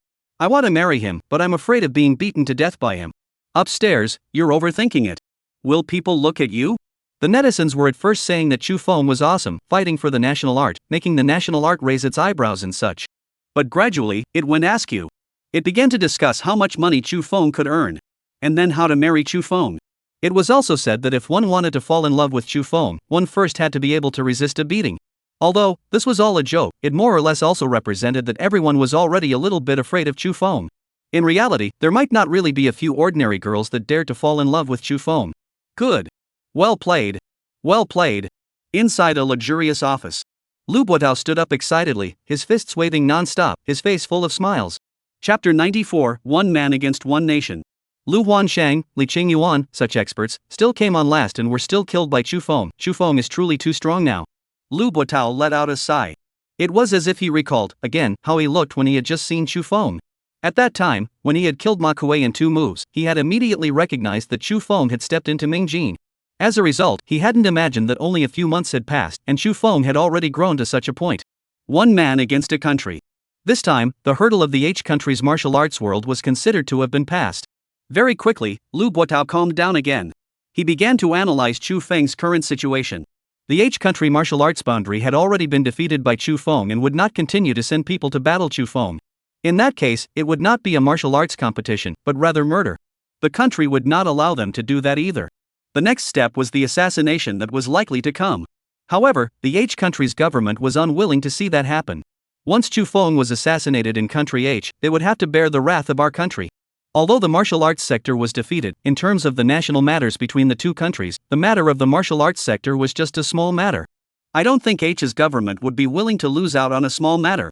I want to marry him, but I'm afraid of being beaten to death by him. Upstairs, you're overthinking it. Will people look at you? The netizens were at first saying that Chu Feng was awesome, fighting for the national art, making the national art raise its eyebrows and such. But gradually, it went askew. It began to discuss how much money Chu Feng could earn. And then how to marry Chu Feng. It was also said that if one wanted to fall in love with Chu Feng, one first had to be able to resist a beating. Although, this was all a joke, it more or less also represented that everyone was already a little bit afraid of Chu Feng. In reality, there might not really be a few ordinary girls that dared to fall in love with Chu Feng. Good. Well played. Well played. Inside a luxurious office. Lu Buotao stood up excitedly, his fists waving non-stop, his face full of smiles. Chapter 94, One Man Against One Nation. Lu Huanshang, Li Qingyuan, such experts, still came on last and were still killed by Chu Feng. Chu Feng is truly too strong now. Lu Buotao let out a sigh. It was as if he recalled, again, how he looked when he had just seen Chu Feng. At that time, when he had killed Ma Kuei in 2 moves, he had immediately recognized that Chu Feng had stepped into Ming Jin. As a result, he hadn't imagined that only a few months had passed, and Chu Feng had already grown to such a point. One man against a country. This time, the hurdle of the H country's martial arts world was considered to have been passed. Very quickly, Lu Buotao calmed down again. He began to analyze Chu Feng's current situation. The H country martial arts boundary had already been defeated by Chu Feng and would not continue to send people to battle Chu Feng. In that case, it would not be a martial arts competition, but rather murder. The country would not allow them to do that either. The next step was the assassination that was likely to come. However, the H country's government was unwilling to see that happen. Once Chu Feng was assassinated in country H, they would have to bear the wrath of our country. Although the martial arts sector was defeated, in terms of the national matters between the two countries, the matter of the martial arts sector was just a small matter. I don't think H's government would be willing to lose out on a small matter.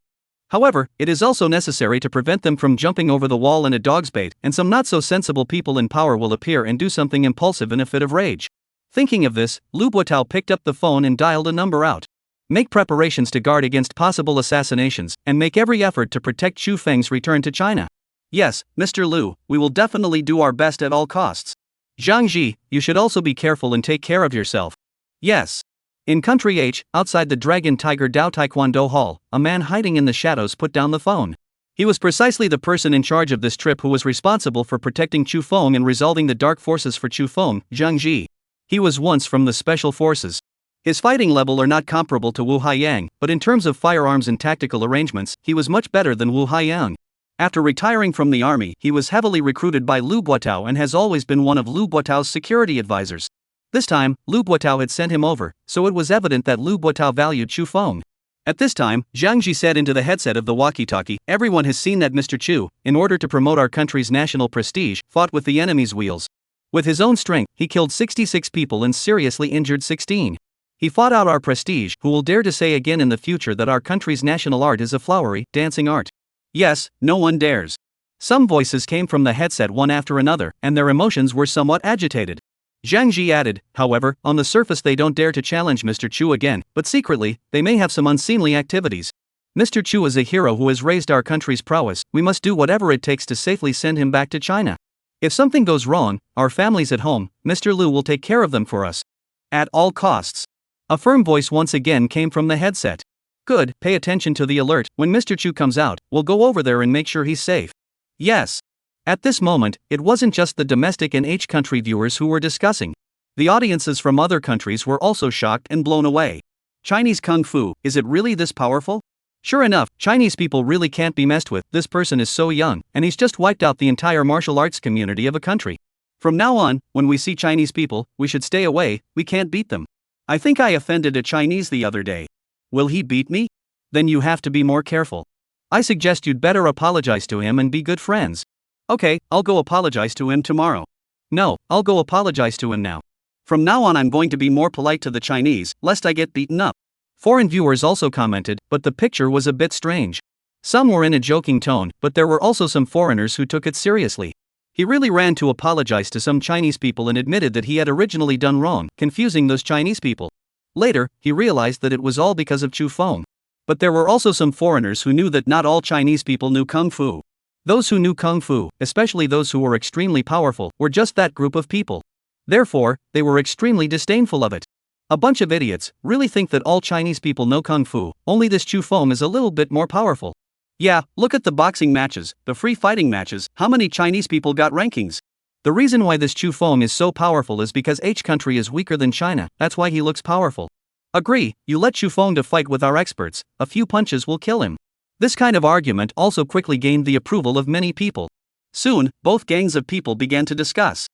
However, it is also necessary to prevent them from jumping over the wall in a dog's bait, and some not-so-sensible people in power will appear and do something impulsive in a fit of rage. Thinking of this, Lu Buotao picked up the phone and dialed a number out. Make preparations to guard against possible assassinations, and make every effort to protect Chu Feng's return to China. Yes, Mr. Lu, we will definitely do our best at all costs. Zhang Ji, you should also be careful and take care of yourself. Yes. In country H, outside the Dragon Tiger Dao Taekwondo Hall, a man hiding in the shadows put down the phone. He was precisely the person in charge of this trip who was responsible for protecting Chu Feng and resolving the dark forces for Chu Feng, Zhang Ji. He was once from the special forces. His fighting level are not comparable to Wu Haiyang, but in terms of firearms and tactical arrangements, he was much better than Wu Haiyang. After retiring from the army, he was heavily recruited by Lu Buotao and has always been one of Lu Buotao's security advisors. This time, Lu Buotao had sent him over, so it was evident that Lu Buotao valued Chu Feng. At this time, Zhang Ji said into the headset of the walkie-talkie, "Everyone has seen that Mr. Chu, in order to promote our country's national prestige, fought with the enemy's wheels. With his own strength, he killed 66 people and seriously injured 16. He fought out our prestige. Who will dare to say again in the future that our country's national art is a flowery, dancing art? Yes, no one dares. Some voices came from the headset one after another, and their emotions were somewhat agitated. Zhang Ji added, however, on the surface they don't dare to challenge Mr. Chu again, but secretly, they may have some unseemly activities. Mr. Chu is a hero who has raised our country's prowess. We must do whatever it takes to safely send him back to China. If something goes wrong, our families at home, Mr. Liu will take care of them for us. At all costs. A firm voice once again came from the headset. Good, pay attention to the alert. When Mr. Chu comes out, we'll go over there and make sure he's safe. Yes. At this moment, it wasn't just the domestic and H country viewers who were discussing. The audiences from other countries were also shocked and blown away. Chinese Kung Fu, is it really this powerful? Sure enough, Chinese people really can't be messed with. This person is so young, and he's just wiped out the entire martial arts community of a country. From now on, when we see Chinese people, we should stay away. We can't beat them. I think I offended a Chinese the other day. Will he beat me? Then you have to be more careful. I suggest you'd better apologize to him and be good friends. Okay, I'll go apologize to him tomorrow. No, I'll go apologize to him now. From now on I'm going to be more polite to the Chinese, lest I get beaten up. Foreign viewers also commented, but the picture was a bit strange. Some were in a joking tone, but there were also some foreigners who took it seriously. He really ran to apologize to some Chinese people and admitted that he had originally done wrong, confusing those Chinese people. Later, he realized that it was all because of Chu Feng. But there were also some foreigners who knew that not all Chinese people knew Kung Fu. Those who knew Kung Fu, especially those who were extremely powerful, were just that group of people. Therefore, they were extremely disdainful of it. A bunch of idiots really think that all Chinese people know Kung Fu, only this Chu Feng is a little bit more powerful. Yeah, look at the boxing matches, the free fighting matches, how many Chinese people got rankings? The reason why this Chu Feng is so powerful is because H country is weaker than China, that's why he looks powerful. Agree, you let Chu Feng to fight with our experts, a few punches will kill him. This kind of argument also quickly gained the approval of many people. Soon, both gangs of people began to discuss.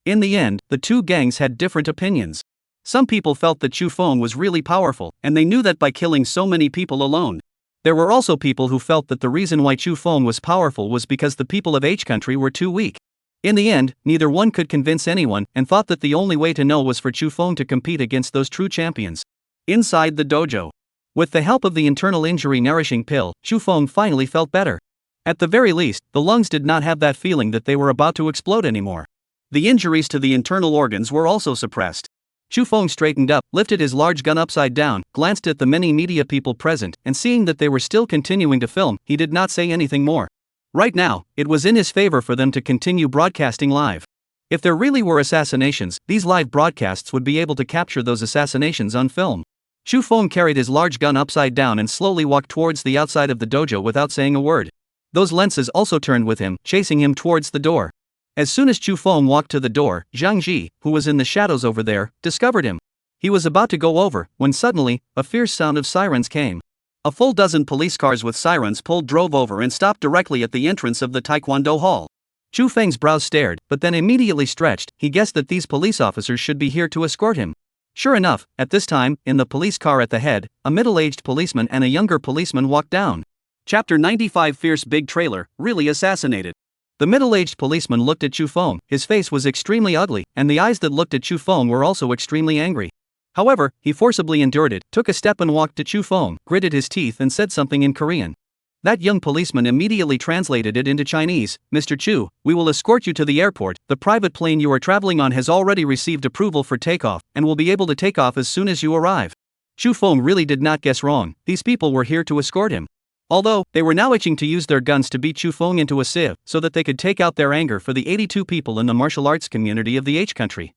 In the end, the two gangs had different opinions. Some people felt that Chu Feng was really powerful, and they knew that by killing so many people alone. There were also people who felt that the reason why Chu Feng was powerful was because the people of H country were too weak. In the end, neither one could convince anyone, and thought that the only way to know was for Chu Feng to compete against those true champions. Inside the dojo. With the help of the internal injury nourishing pill, Chu Feng finally felt better. At the very least, the lungs did not have that feeling that they were about to explode anymore. The injuries to the internal organs were also suppressed. Chu Feng straightened up, lifted his large gun upside down, glanced at the many media people present, and seeing that they were still continuing to film, he did not say anything more. Right now, it was in his favor for them to continue broadcasting live. If there really were assassinations, these live broadcasts would be able to capture those assassinations on film. Chu Feng carried his large gun upside down and slowly walked towards the outside of the dojo without saying a word. Those lenses also turned with him, chasing him towards the door. As soon as Chu Feng walked to the door, Zhang Ji, who was in the shadows over there, discovered him. He was about to go over, when suddenly, a fierce sound of sirens came. A full dozen police cars with sirens drove over and stopped directly at the entrance of the Taekwondo hall. Chu Feng's brows stared, but then immediately stretched. He guessed that these police officers should be here to escort him. Sure enough, at this time, in the police car at the head, a middle-aged policeman and a younger policeman walked down. Chapter 95 Fierce Big Trailer, really assassinated. The middle-aged policeman looked at Chu Feng. His face was extremely ugly, and the eyes that looked at Chu Feng were also extremely angry. However, he forcibly endured it, took a step and walked to Chu Feng, gritted his teeth and said something in Korean. That young policeman immediately translated it into Chinese. Mr. Chu, we will escort you to the airport. The private plane you are traveling on has already received approval for takeoff, and will be able to take off as soon as you arrive. Chu Feng really did not guess wrong. These people were here to escort him. Although, they were now itching to use their guns to beat Chu Feng into a sieve, so that they could take out their anger for the 82 people in the martial arts community of the H country.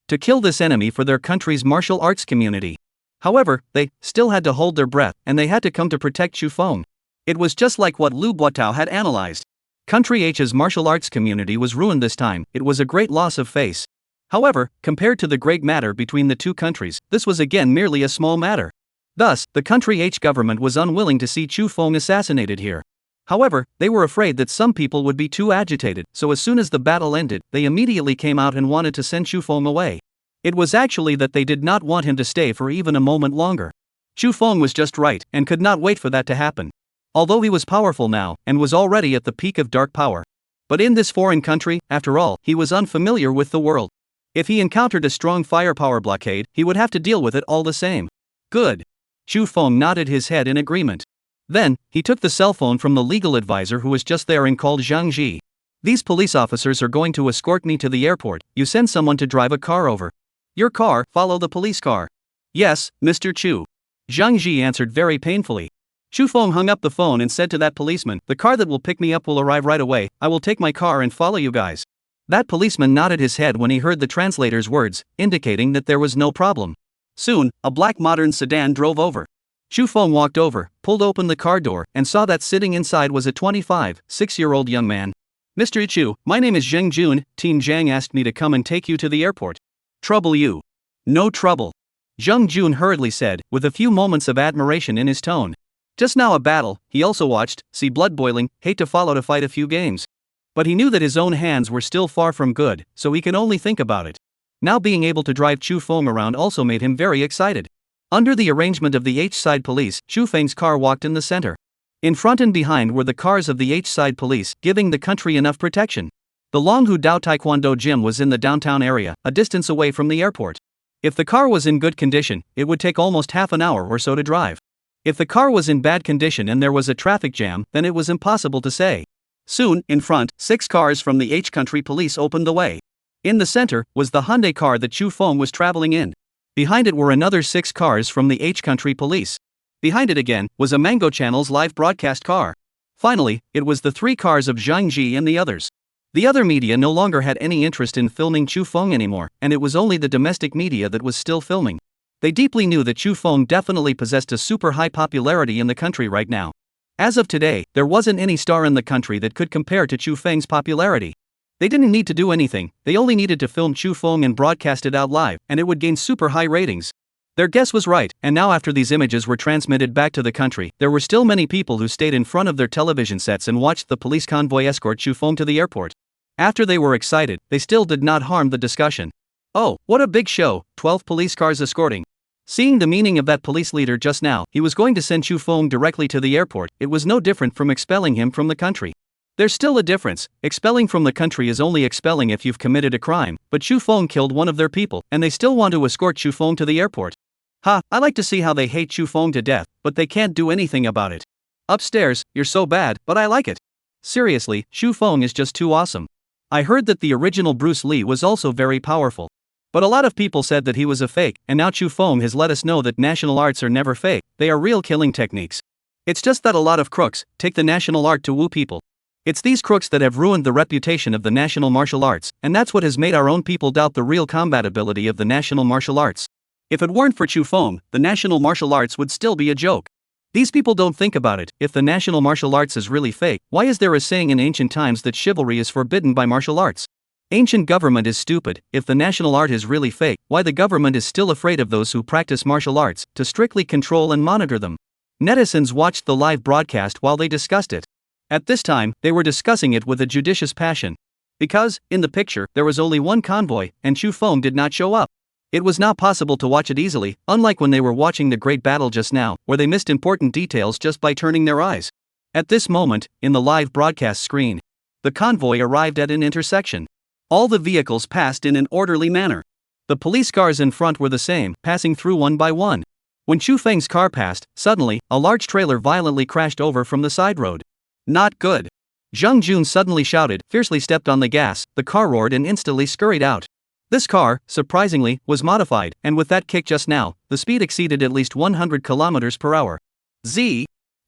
To kill this enemy for their country's martial arts community. However, they still had to hold their breath, and they had to come to protect Chu Feng. It was just like what Lu Buotao had analyzed. Country H's martial arts community was ruined this time. It was a great loss of face. However, compared to the great matter between the two countries, this was again merely a small matter. Thus, the Country H government was unwilling to see Chu Feng assassinated here. However, they were afraid that some people would be too agitated, so as soon as the battle ended, they immediately came out and wanted to send Chu Feng away. It was actually that they did not want him to stay for even a moment longer. Chu Feng was just right, and could not wait for that to happen. Although he was powerful now, and was already at the peak of dark power. But in this foreign country, after all, he was unfamiliar with the world. If he encountered a strong firepower blockade, he would have to deal with it all the same. Good. Chu Feng nodded his head in agreement. Then, he took the cell phone from the legal advisor who was just there and called Zhang Ji. These police officers are going to escort me to the airport. You send someone to drive a car over. Your car, follow the police car. Yes, Mr. Chu. Zhang Ji answered very painfully. Chu Feng hung up the phone and said to that policeman, the car that will pick me up will arrive right away. I will take my car and follow you guys. That policeman nodded his head when he heard the translator's words, indicating that there was no problem. Soon, a black modern sedan drove over. Chu Feng walked over, pulled open the car door, and saw that sitting inside was a 25-6-year-old young man. Mr. Chu, my name is Zheng Jun. Team Zhang asked me to come and take you to the airport. Trouble you? No trouble. Zheng Jun hurriedly said, with a few moments of admiration in his tone. Just now a battle, he also watched, see blood boiling, hate to follow to fight a few games. But he knew that his own hands were still far from good, so he can only think about it. Now being able to drive Chu Feng around also made him very excited. Under the arrangement of the H-side police, Chu Feng's car walked in the center. In front and behind were the cars of the H-side police, giving the country enough protection. The Longhu Dao Taekwondo gym was in the downtown area, a distance away from the airport. If the car was in good condition, it would take almost half an hour or so to drive. If the car was in bad condition and there was a traffic jam, then it was impossible to say. Soon, in front, 6 cars from the H-country police opened the way. In the center was the Hyundai car that Chu Feng was traveling in. Behind it were another 6 cars from the H-country police. Behind it again was a Mango Channel's live broadcast car. Finally, it was the 3 cars of Zhang Ji and the others. The other media no longer had any interest in filming Chu Feng anymore, and it was only the domestic media that was still filming. They deeply knew that Chu Feng definitely possessed a super high popularity in the country right now. As of today, there wasn't any star in the country that could compare to Chu Feng's popularity. They didn't need to do anything, they only needed to film Chu Feng and broadcast it out live, and it would gain super high ratings. Their guess was right, and now after these images were transmitted back to the country, there were still many people who stayed in front of their television sets and watched the police convoy escort Chu Feng to the airport. After they were excited, they still did not harm the discussion. Oh, what a big show, 12 police cars escorting. Seeing the meaning of that police leader just now, he was going to send Chu Feng directly to the airport. It was no different from expelling him from the country. There's still a difference. Expelling from the country is only expelling if you've committed a crime, but Chu Feng killed one of their people, and they still want to escort Chu Feng to the airport. Ha, I like to see how they hate Chu Feng to death, but they can't do anything about it. Upstairs, you're so bad, but I like it. Seriously, Chu Feng is just too awesome. I heard that the original Bruce Lee was also very powerful. But a lot of people said that he was a fake, and now Chu Feng has let us know that national arts are never fake, they are real killing techniques. It's just that a lot of crooks take the national art to woo people. It's these crooks that have ruined the reputation of the national martial arts, and that's what has made our own people doubt the real combat ability of the national martial arts. If it weren't for Chu Feng, the national martial arts would still be a joke. These people don't think about it. If the national martial arts is really fake, why is there a saying in ancient times that chivalry is forbidden by martial arts? Ancient government is stupid. If the national art is really fake, why the government is still afraid of those who practice martial arts, to strictly control and monitor them? Netizens watched the live broadcast while they discussed it. At this time, they were discussing it with a judicious passion. Because, in the picture, there was only one convoy, and Chu Feng did not show up. It was not possible to watch it easily, unlike when they were watching the great battle just now, where they missed important details just by turning their eyes. At this moment, in the live broadcast screen, the convoy arrived at an intersection. All the vehicles passed in an orderly manner. The police cars in front were the same, passing through one by one. When Chu Feng's car passed, suddenly, a large trailer violently crashed over from the side road. Not good. Zheng Jun suddenly shouted, fiercely stepped on the gas, the car roared and instantly scurried out. This car, surprisingly, was modified, and with that kick just now, the speed exceeded at least 100 kilometers per hour.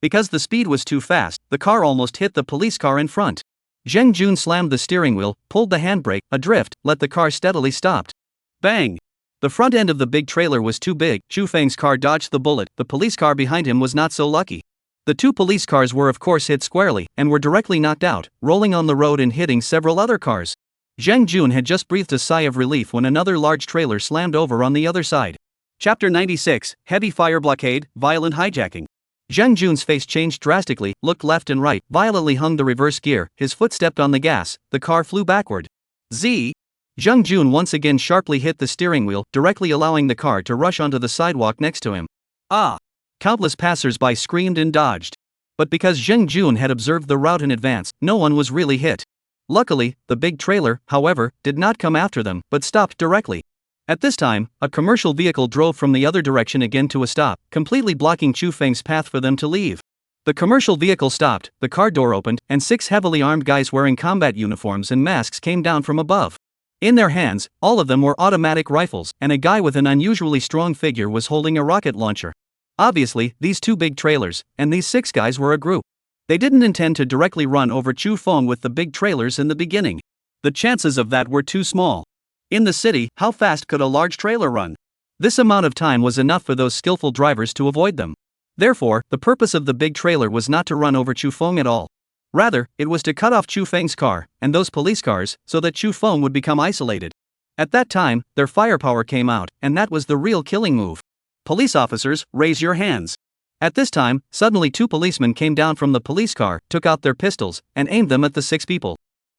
Because the speed was too fast, the car almost hit the police car in front. Zheng Jun slammed the steering wheel, pulled the handbrake, adrift, let the car steadily stopped. Bang! The front end of the big trailer was too big. Chu Feng's car dodged the bullet, the police car behind him was not so lucky. The 2 police cars were of course hit squarely, and were directly knocked out, rolling on the road and hitting several other cars. Zheng Jun had just breathed a sigh of relief when another large trailer slammed over on the other side. Chapter 96, Heavy Fire Blockade, Violent Hijacking. Zheng Jun's face changed drastically, looked left and right, violently hung the reverse gear, his foot stepped on the gas, the car flew backward. Zheng Jun once again sharply hit the steering wheel, directly allowing the car to rush onto the sidewalk next to him. Ah! Countless passers-by screamed and dodged. But because Zheng Jun had observed the route in advance, no one was really hit. Luckily, the big trailer, however, did not come after them, but stopped directly. At this time, a commercial vehicle drove from the other direction again to a stop, completely blocking Chu Feng's path for them to leave. The commercial vehicle stopped, the car door opened, and 6 heavily armed guys wearing combat uniforms and masks came down from above. In their hands, all of them were automatic rifles, and a guy with an unusually strong figure was holding a rocket launcher. Obviously, these 2 big trailers, and these 6 guys were a group. They didn't intend to directly run over Chu Feng with the big trailers in the beginning. The chances of that were too small. In the city, how fast could a large trailer run? This amount of time was enough for those skillful drivers to avoid them. Therefore, the purpose of the big trailer was not to run over Chu Feng at all. Rather, it was to cut off Chu Feng's car, and those police cars, so that Chu Feng would become isolated. At that time, their firepower came out, and that was the real killing move. Police officers, raise your hands. At this time, suddenly 2 policemen came down from the police car, took out their pistols, and aimed them at the 6 people.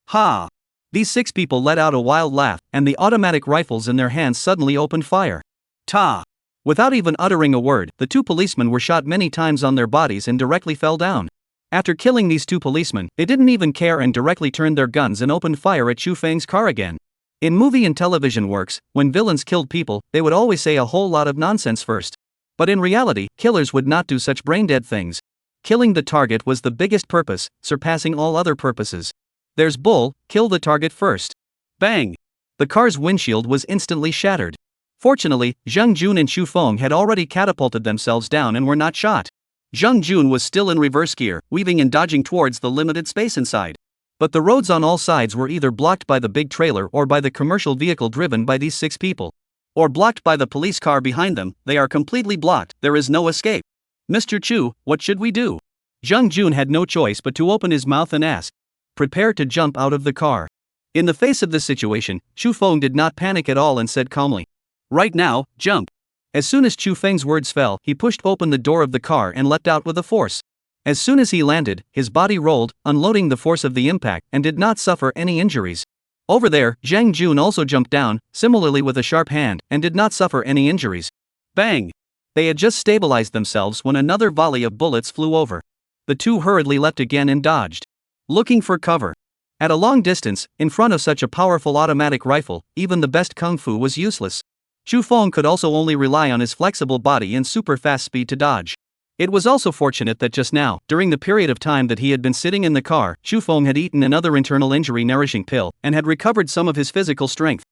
Ha! These 6 people let out a wild laugh, and the automatic rifles in their hands suddenly opened fire. Ta! Without even uttering a word, the 2 policemen were shot many times on their bodies and directly fell down. After killing these 2 policemen, they didn't even care and directly turned their guns and opened fire at Chu Feng's car again. In movie and television works, when villains killed people, they would always say a whole lot of nonsense first. But in reality, killers would not do such brain-dead things. Killing the target was the biggest purpose, surpassing all other purposes. There's bull, kill the target first. Bang! The car's windshield was instantly shattered. Fortunately, Zheng Jun and Chu Feng had already catapulted themselves down and were not shot. Zheng Jun was still in reverse gear, weaving and dodging towards the limited space inside. But the roads on all sides were either blocked by the big trailer or by the commercial vehicle driven by these 6 people. Or blocked by the police car behind them. They are completely blocked, there is no escape. Mr. Chu, what should we do? Zheng Jun had no choice but to open his mouth and ask. Prepare to jump out of the car. In the face of this situation, Chu Feng did not panic at all and said calmly. Right now, jump. As soon as Chu Feng's words fell, he pushed open the door of the car and leapt out with a force. As soon as he landed, his body rolled, unloading the force of the impact, and did not suffer any injuries. Over there, Zheng Jun also jumped down, similarly with a sharp hand, and did not suffer any injuries. Bang! They had just stabilized themselves when another volley of bullets flew over. The 2 hurriedly leapt again and dodged. Looking for cover. At a long distance, in front of such a powerful automatic rifle, even the best kung fu was useless. Chu Feng could also only rely on his flexible body and super fast speed to dodge. It was also fortunate that just now, during the period of time that he had been sitting in the car, Chu Feng had eaten another internal injury nourishing pill and had recovered some of his physical strength.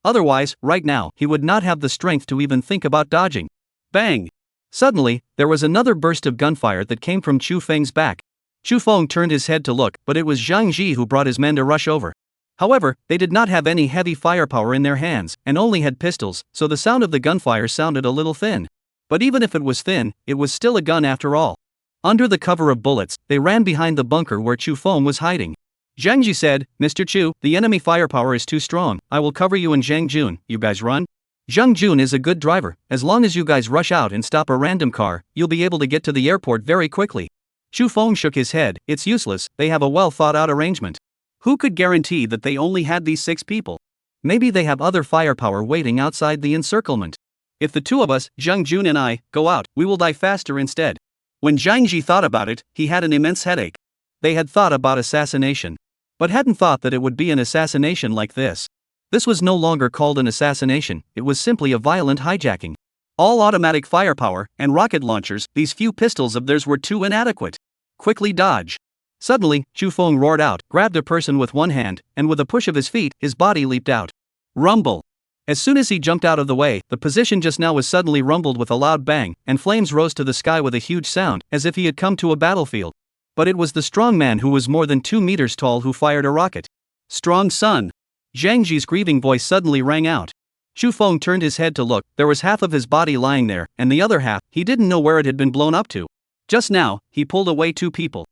Otherwise, right now, he would not have the strength to even think about dodging. Bang! Suddenly, there was another burst of gunfire that came from Chu Feng's back. Chu Feng turned his head to look, but it was Zhang Ji who brought his men to rush over. However, they did not have any heavy firepower in their hands, and only had pistols, so the sound of the gunfire sounded a little thin. But even if it was thin, it was still a gun after all. Under the cover of bullets, they ran behind the bunker where Chu Feng was hiding. Zhang Ji said, Mr. Chu, the enemy firepower is too strong, I will cover you and Zheng Jun, you guys run? Zheng Jun is a good driver, as long as you guys rush out and stop a random car, you'll be able to get to the airport very quickly. Chu Feng shook his head, it's useless, they have a well thought out arrangement. Who could guarantee that they only had these 6 people? Maybe they have other firepower waiting outside the encirclement. If the 2 of us, Zheng Jun and I, go out, we will die faster instead. When Zhang Ji thought about it, he had an immense headache. They had thought about assassination, but hadn't thought that it would be an assassination like this. This was no longer called an assassination, it was simply a violent hijacking. All automatic firepower and rocket launchers, these few pistols of theirs were too inadequate. Quickly dodge. Suddenly, Chu Feng roared out, grabbed a person with one hand, and with a push of his feet, his body leaped out. Rumble. As soon as he jumped out of the way, the position just now was suddenly rumbled with a loud bang, and flames rose to the sky with a huge sound, as if he had come to a battlefield. But it was the strong man who was more than 2 meters tall who fired a rocket. Strong son. Zhang Ji's grieving voice suddenly rang out. Chu Feng turned his head to look, there was half of his body lying there, and the other half, he didn't know where it had been blown up to. Just now, he pulled away 2 people.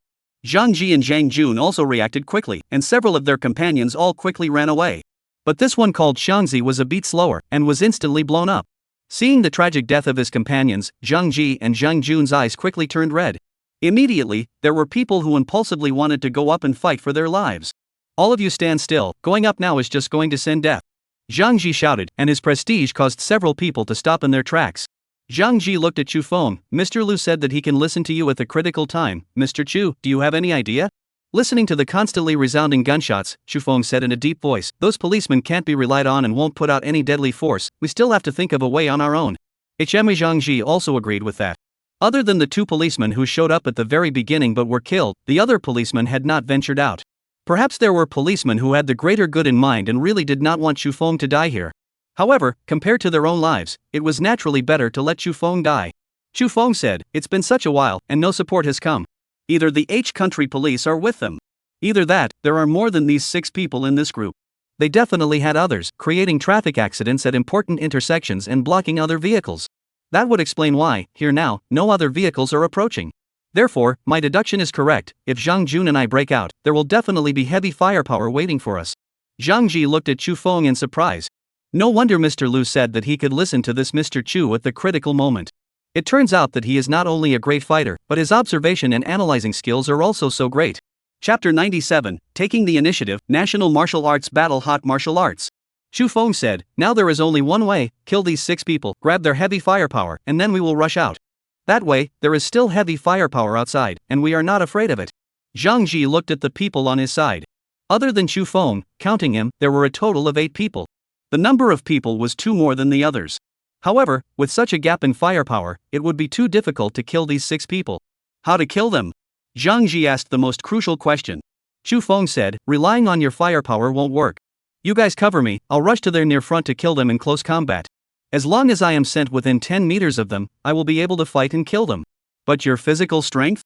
Zhang Ji and Zhang Jun also reacted quickly, and several of their companions all quickly ran away. But this one called Xiangzi was a beat slower, and was instantly blown up. Seeing the tragic death of his companions, Zhang Ji and Zhang Jun's eyes quickly turned red. Immediately, there were people who impulsively wanted to go up and fight for their lives. All of you stand still, going up now is just going to send death. Zhang Ji shouted, and his prestige caused several people to stop in their tracks. Zhang Ji looked at Chu Feng. Mr. Lu said that he can listen to you at the critical time. Mr. Chu, do you have any idea? Listening to the constantly resounding gunshots, Shufeng said in a deep voice, "Those policemen can't be relied on and won't put out any deadly force, we still have to think of a way on our own." HME Zhangji also agreed with that. Other than the two policemen who showed up at the very beginning but were killed, the other policemen had not ventured out. Perhaps there were policemen who had the greater good in mind and really did not want Shufeng to die here. However, compared to their own lives, it was naturally better to let Shufeng die. Shufeng said, "It's been such a while, and no support has come. Either the H country police are with them. Either that, there are more than these 6 people in this group. They definitely had others, creating traffic accidents at important intersections and blocking other vehicles. That would explain why, here now, no other vehicles are approaching. Therefore, my deduction is correct, if Zhang Jun and I break out, there will definitely be heavy firepower waiting for us." Zhang Ji looked at Chu Feng in surprise. No wonder Mr. Lu said that he could listen to this Mr. Chu at the critical moment. It turns out that he is not only a great fighter, but his observation and analyzing skills are also so great. Chapter 97, Taking the Initiative, National Martial Arts Battle Hot Martial Arts. Chu Feng said, "Now there is only one way, kill these 6 people, grab their heavy firepower, and then we will rush out. That way, there is still heavy firepower outside, and we are not afraid of it." Zhang Ji looked at the people on his side. Other than Chu Feng, counting him, there were a total of 8 people. The number of people was 2 more than the others. However, with such a gap in firepower, it would be too difficult to kill these 6 people. How to kill them? Zhang Ji asked the most crucial question. Chu Feng said, "Relying on your firepower won't work. You guys cover me, I'll rush to their near front to kill them in close combat. As long as I am sent within 10 meters of them, I will be able to fight and kill them." But your physical strength?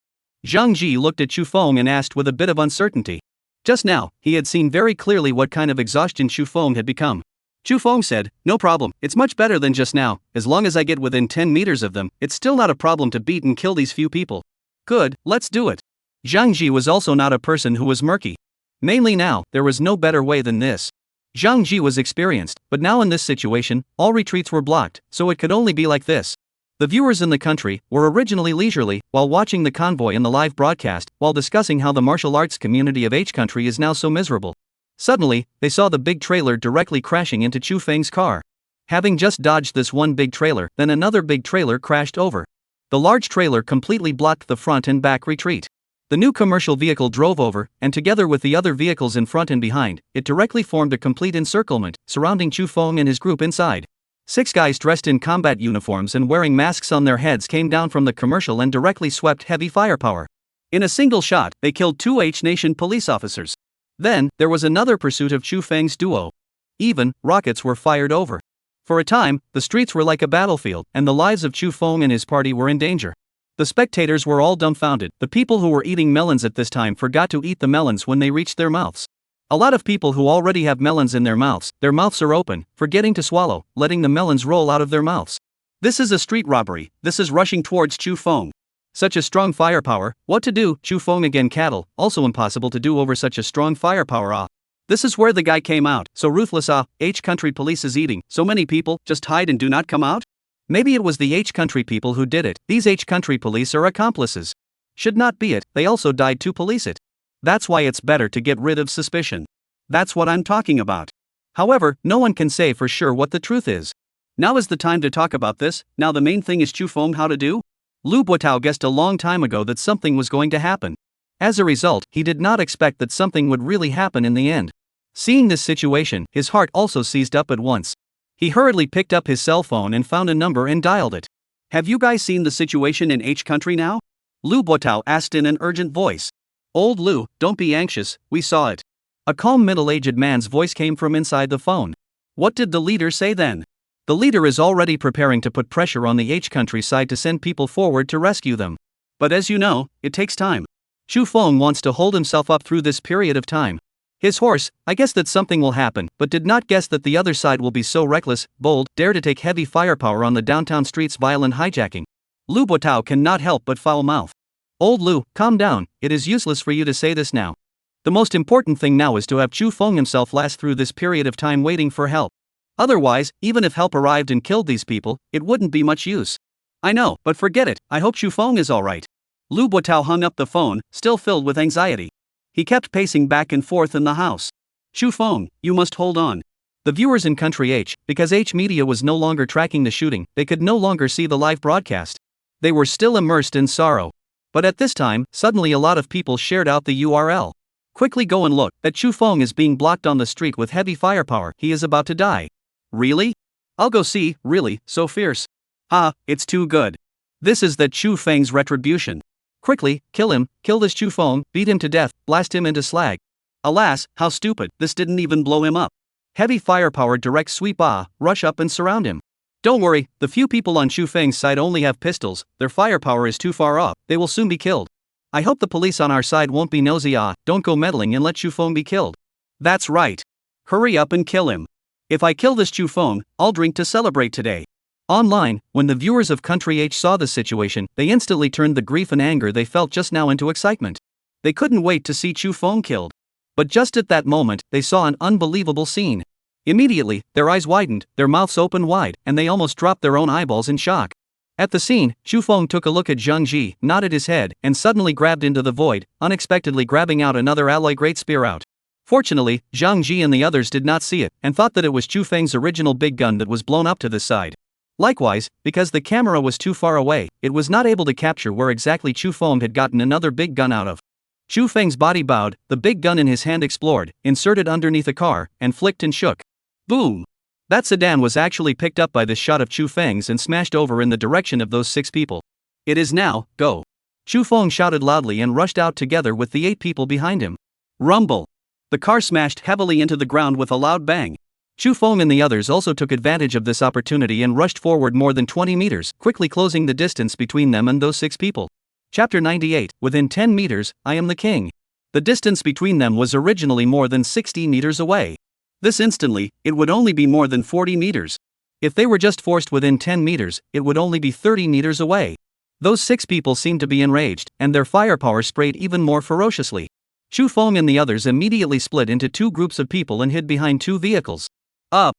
Zhang Ji looked at Chu Feng and asked with a bit of uncertainty. Just now, he had seen very clearly what kind of exhaustion Chu Feng had become. Chu Feng said, "No problem, it's much better than just now, as long as I get within 10 meters of them, it's still not a problem to beat and kill these few people." "Good, let's do it." Zhang Ji was also not a person who was murky. Mainly now, there was no better way than this. Zhang Ji was experienced, but now in this situation, all retreats were blocked, so it could only be like this. The viewers in the country were originally leisurely, while watching the convoy in the live broadcast, while discussing how the martial arts community of H country is now so miserable. Suddenly, they saw the big trailer directly crashing into Chu Feng's car. Having just dodged this one big trailer, then another big trailer crashed over. The large trailer completely blocked the front and back retreat. The new commercial vehicle drove over, and together with the other vehicles in front and behind, it directly formed a complete encirclement, surrounding Chu Feng and his group inside. 6 guys dressed in combat uniforms and wearing masks on their heads came down from the commercial and directly swept heavy firepower. In a single shot, they killed 2 H-Nation police officers. Then, there was another pursuit of Chu Feng's duo. Even, rockets were fired over. For a time, the streets were like a battlefield, and the lives of Chu Feng and his party were in danger. The spectators were all dumbfounded. The people who were eating melons at this time forgot to eat the melons when they reached their mouths. A lot of people who already have melons in their mouths are open, forgetting to swallow, letting the melons roll out of their mouths. This is a street robbery, this is rushing towards Chu Feng. Such a strong firepower, what to do? Chu Feng again cattle, also impossible to do over such a strong firepower. This is where the guy came out, so ruthless. H country police is eating, so many people, just hide and do not come out? Maybe it was the H country people who did it, these H country police are accomplices. Should not be it, they also died to police it. That's why it's better to get rid of suspicion. That's what I'm talking about. However, no one can say for sure what the truth is. Now is the time to talk about this. Now the main thing is Chu Feng how to do? Lu Buotao guessed a long time ago that something was going to happen. As a result, he did not expect that something would really happen in the end. Seeing this situation, his heart also seized up at once. He hurriedly picked up his cell phone and found a number and dialed it. "Have you guys seen the situation in H country now?" Lu Buotao asked in an urgent voice. "Old Lu, don't be anxious, we saw it." A calm middle-aged man's voice came from inside the phone. What did the leader say then? The leader is already preparing to put pressure on the H country side to send people forward to rescue them. But as you know, it takes time. Chu Feng wants to hold himself up through this period of time. His horse, I guess that something will happen, but did not guess that the other side will be so reckless, bold, dare to take heavy firepower on the downtown streets violent hijacking. Lu Buotao cannot help but foul mouth. "Old Lu, calm down, it is useless for you to say this now. The most important thing now is to have Chu Feng himself last through this period of time waiting for help. Otherwise, even if help arrived and killed these people, it wouldn't be much use." "I know, but forget it, I hope Chu Feng is alright." Lu Buotao hung up the phone, still filled with anxiety. He kept pacing back and forth in the house. "Chu Feng, you must hold on." The viewers in Country H, because H Media was no longer tracking the shooting, they could no longer see the live broadcast. They were still immersed in sorrow. But at this time, suddenly a lot of people shared out the URL. Quickly go and look, that Chu Feng is being blocked on the street with heavy firepower, he is about to die. Really? I'll go see, really, so fierce. Ah, it's too good. This is that Chu Feng's retribution. Quickly, kill him, kill this Chu Feng, beat him to death, blast him into slag. Alas, how stupid, this didn't even blow him up. Heavy firepower direct sweep rush up and surround him. Don't worry, the few people on Chu Feng's side only have pistols, their firepower is too far off, they will soon be killed. I hope the police on our side won't be nosy. Don't go meddling and let Chu Feng be killed. That's right. Hurry up and kill him. If I kill this Chu Feng, I'll drink to celebrate today. Online, when the viewers of Country H saw the situation, they instantly turned the grief and anger they felt just now into excitement. They couldn't wait to see Chu Feng killed. But just at that moment, they saw an unbelievable scene. Immediately, their eyes widened, their mouths opened wide, and they almost dropped their own eyeballs in shock. At the scene, Chu Feng took a look at Zhang Ji, nodded his head, and suddenly grabbed into the void, unexpectedly grabbing out another alloy great spear out. Fortunately, Zhang Ji and the others did not see it, and thought that it was Chu Feng's original big gun that was blown up to the side. Likewise, because the camera was too far away, it was not able to capture where exactly Chu Feng had gotten another big gun out of. Chu Feng's body bowed, the big gun in his hand explored, inserted underneath a car, and flicked and shook. Boom! That sedan was actually picked up by this shot of Chu Feng's and smashed over in the direction of those 6 people. It is now, go! Chu Feng shouted loudly and rushed out together with the 8 people behind him. Rumble! The car smashed heavily into the ground with a loud bang. Chu Feng and the others also took advantage of this opportunity and rushed forward more than 20 meters, quickly closing the distance between them and those 6 people. Chapter 98, within 10 meters, I am the king. The distance between them was originally more than 60 meters away. This instantly, it would only be more than 40 meters. If they were just forced within 10 meters, it would only be 30 meters away. Those 6 people seemed to be enraged, and their firepower sprayed even more ferociously. Chu Feng and the others immediately split into 2 groups of people and hid behind 2 vehicles. Up!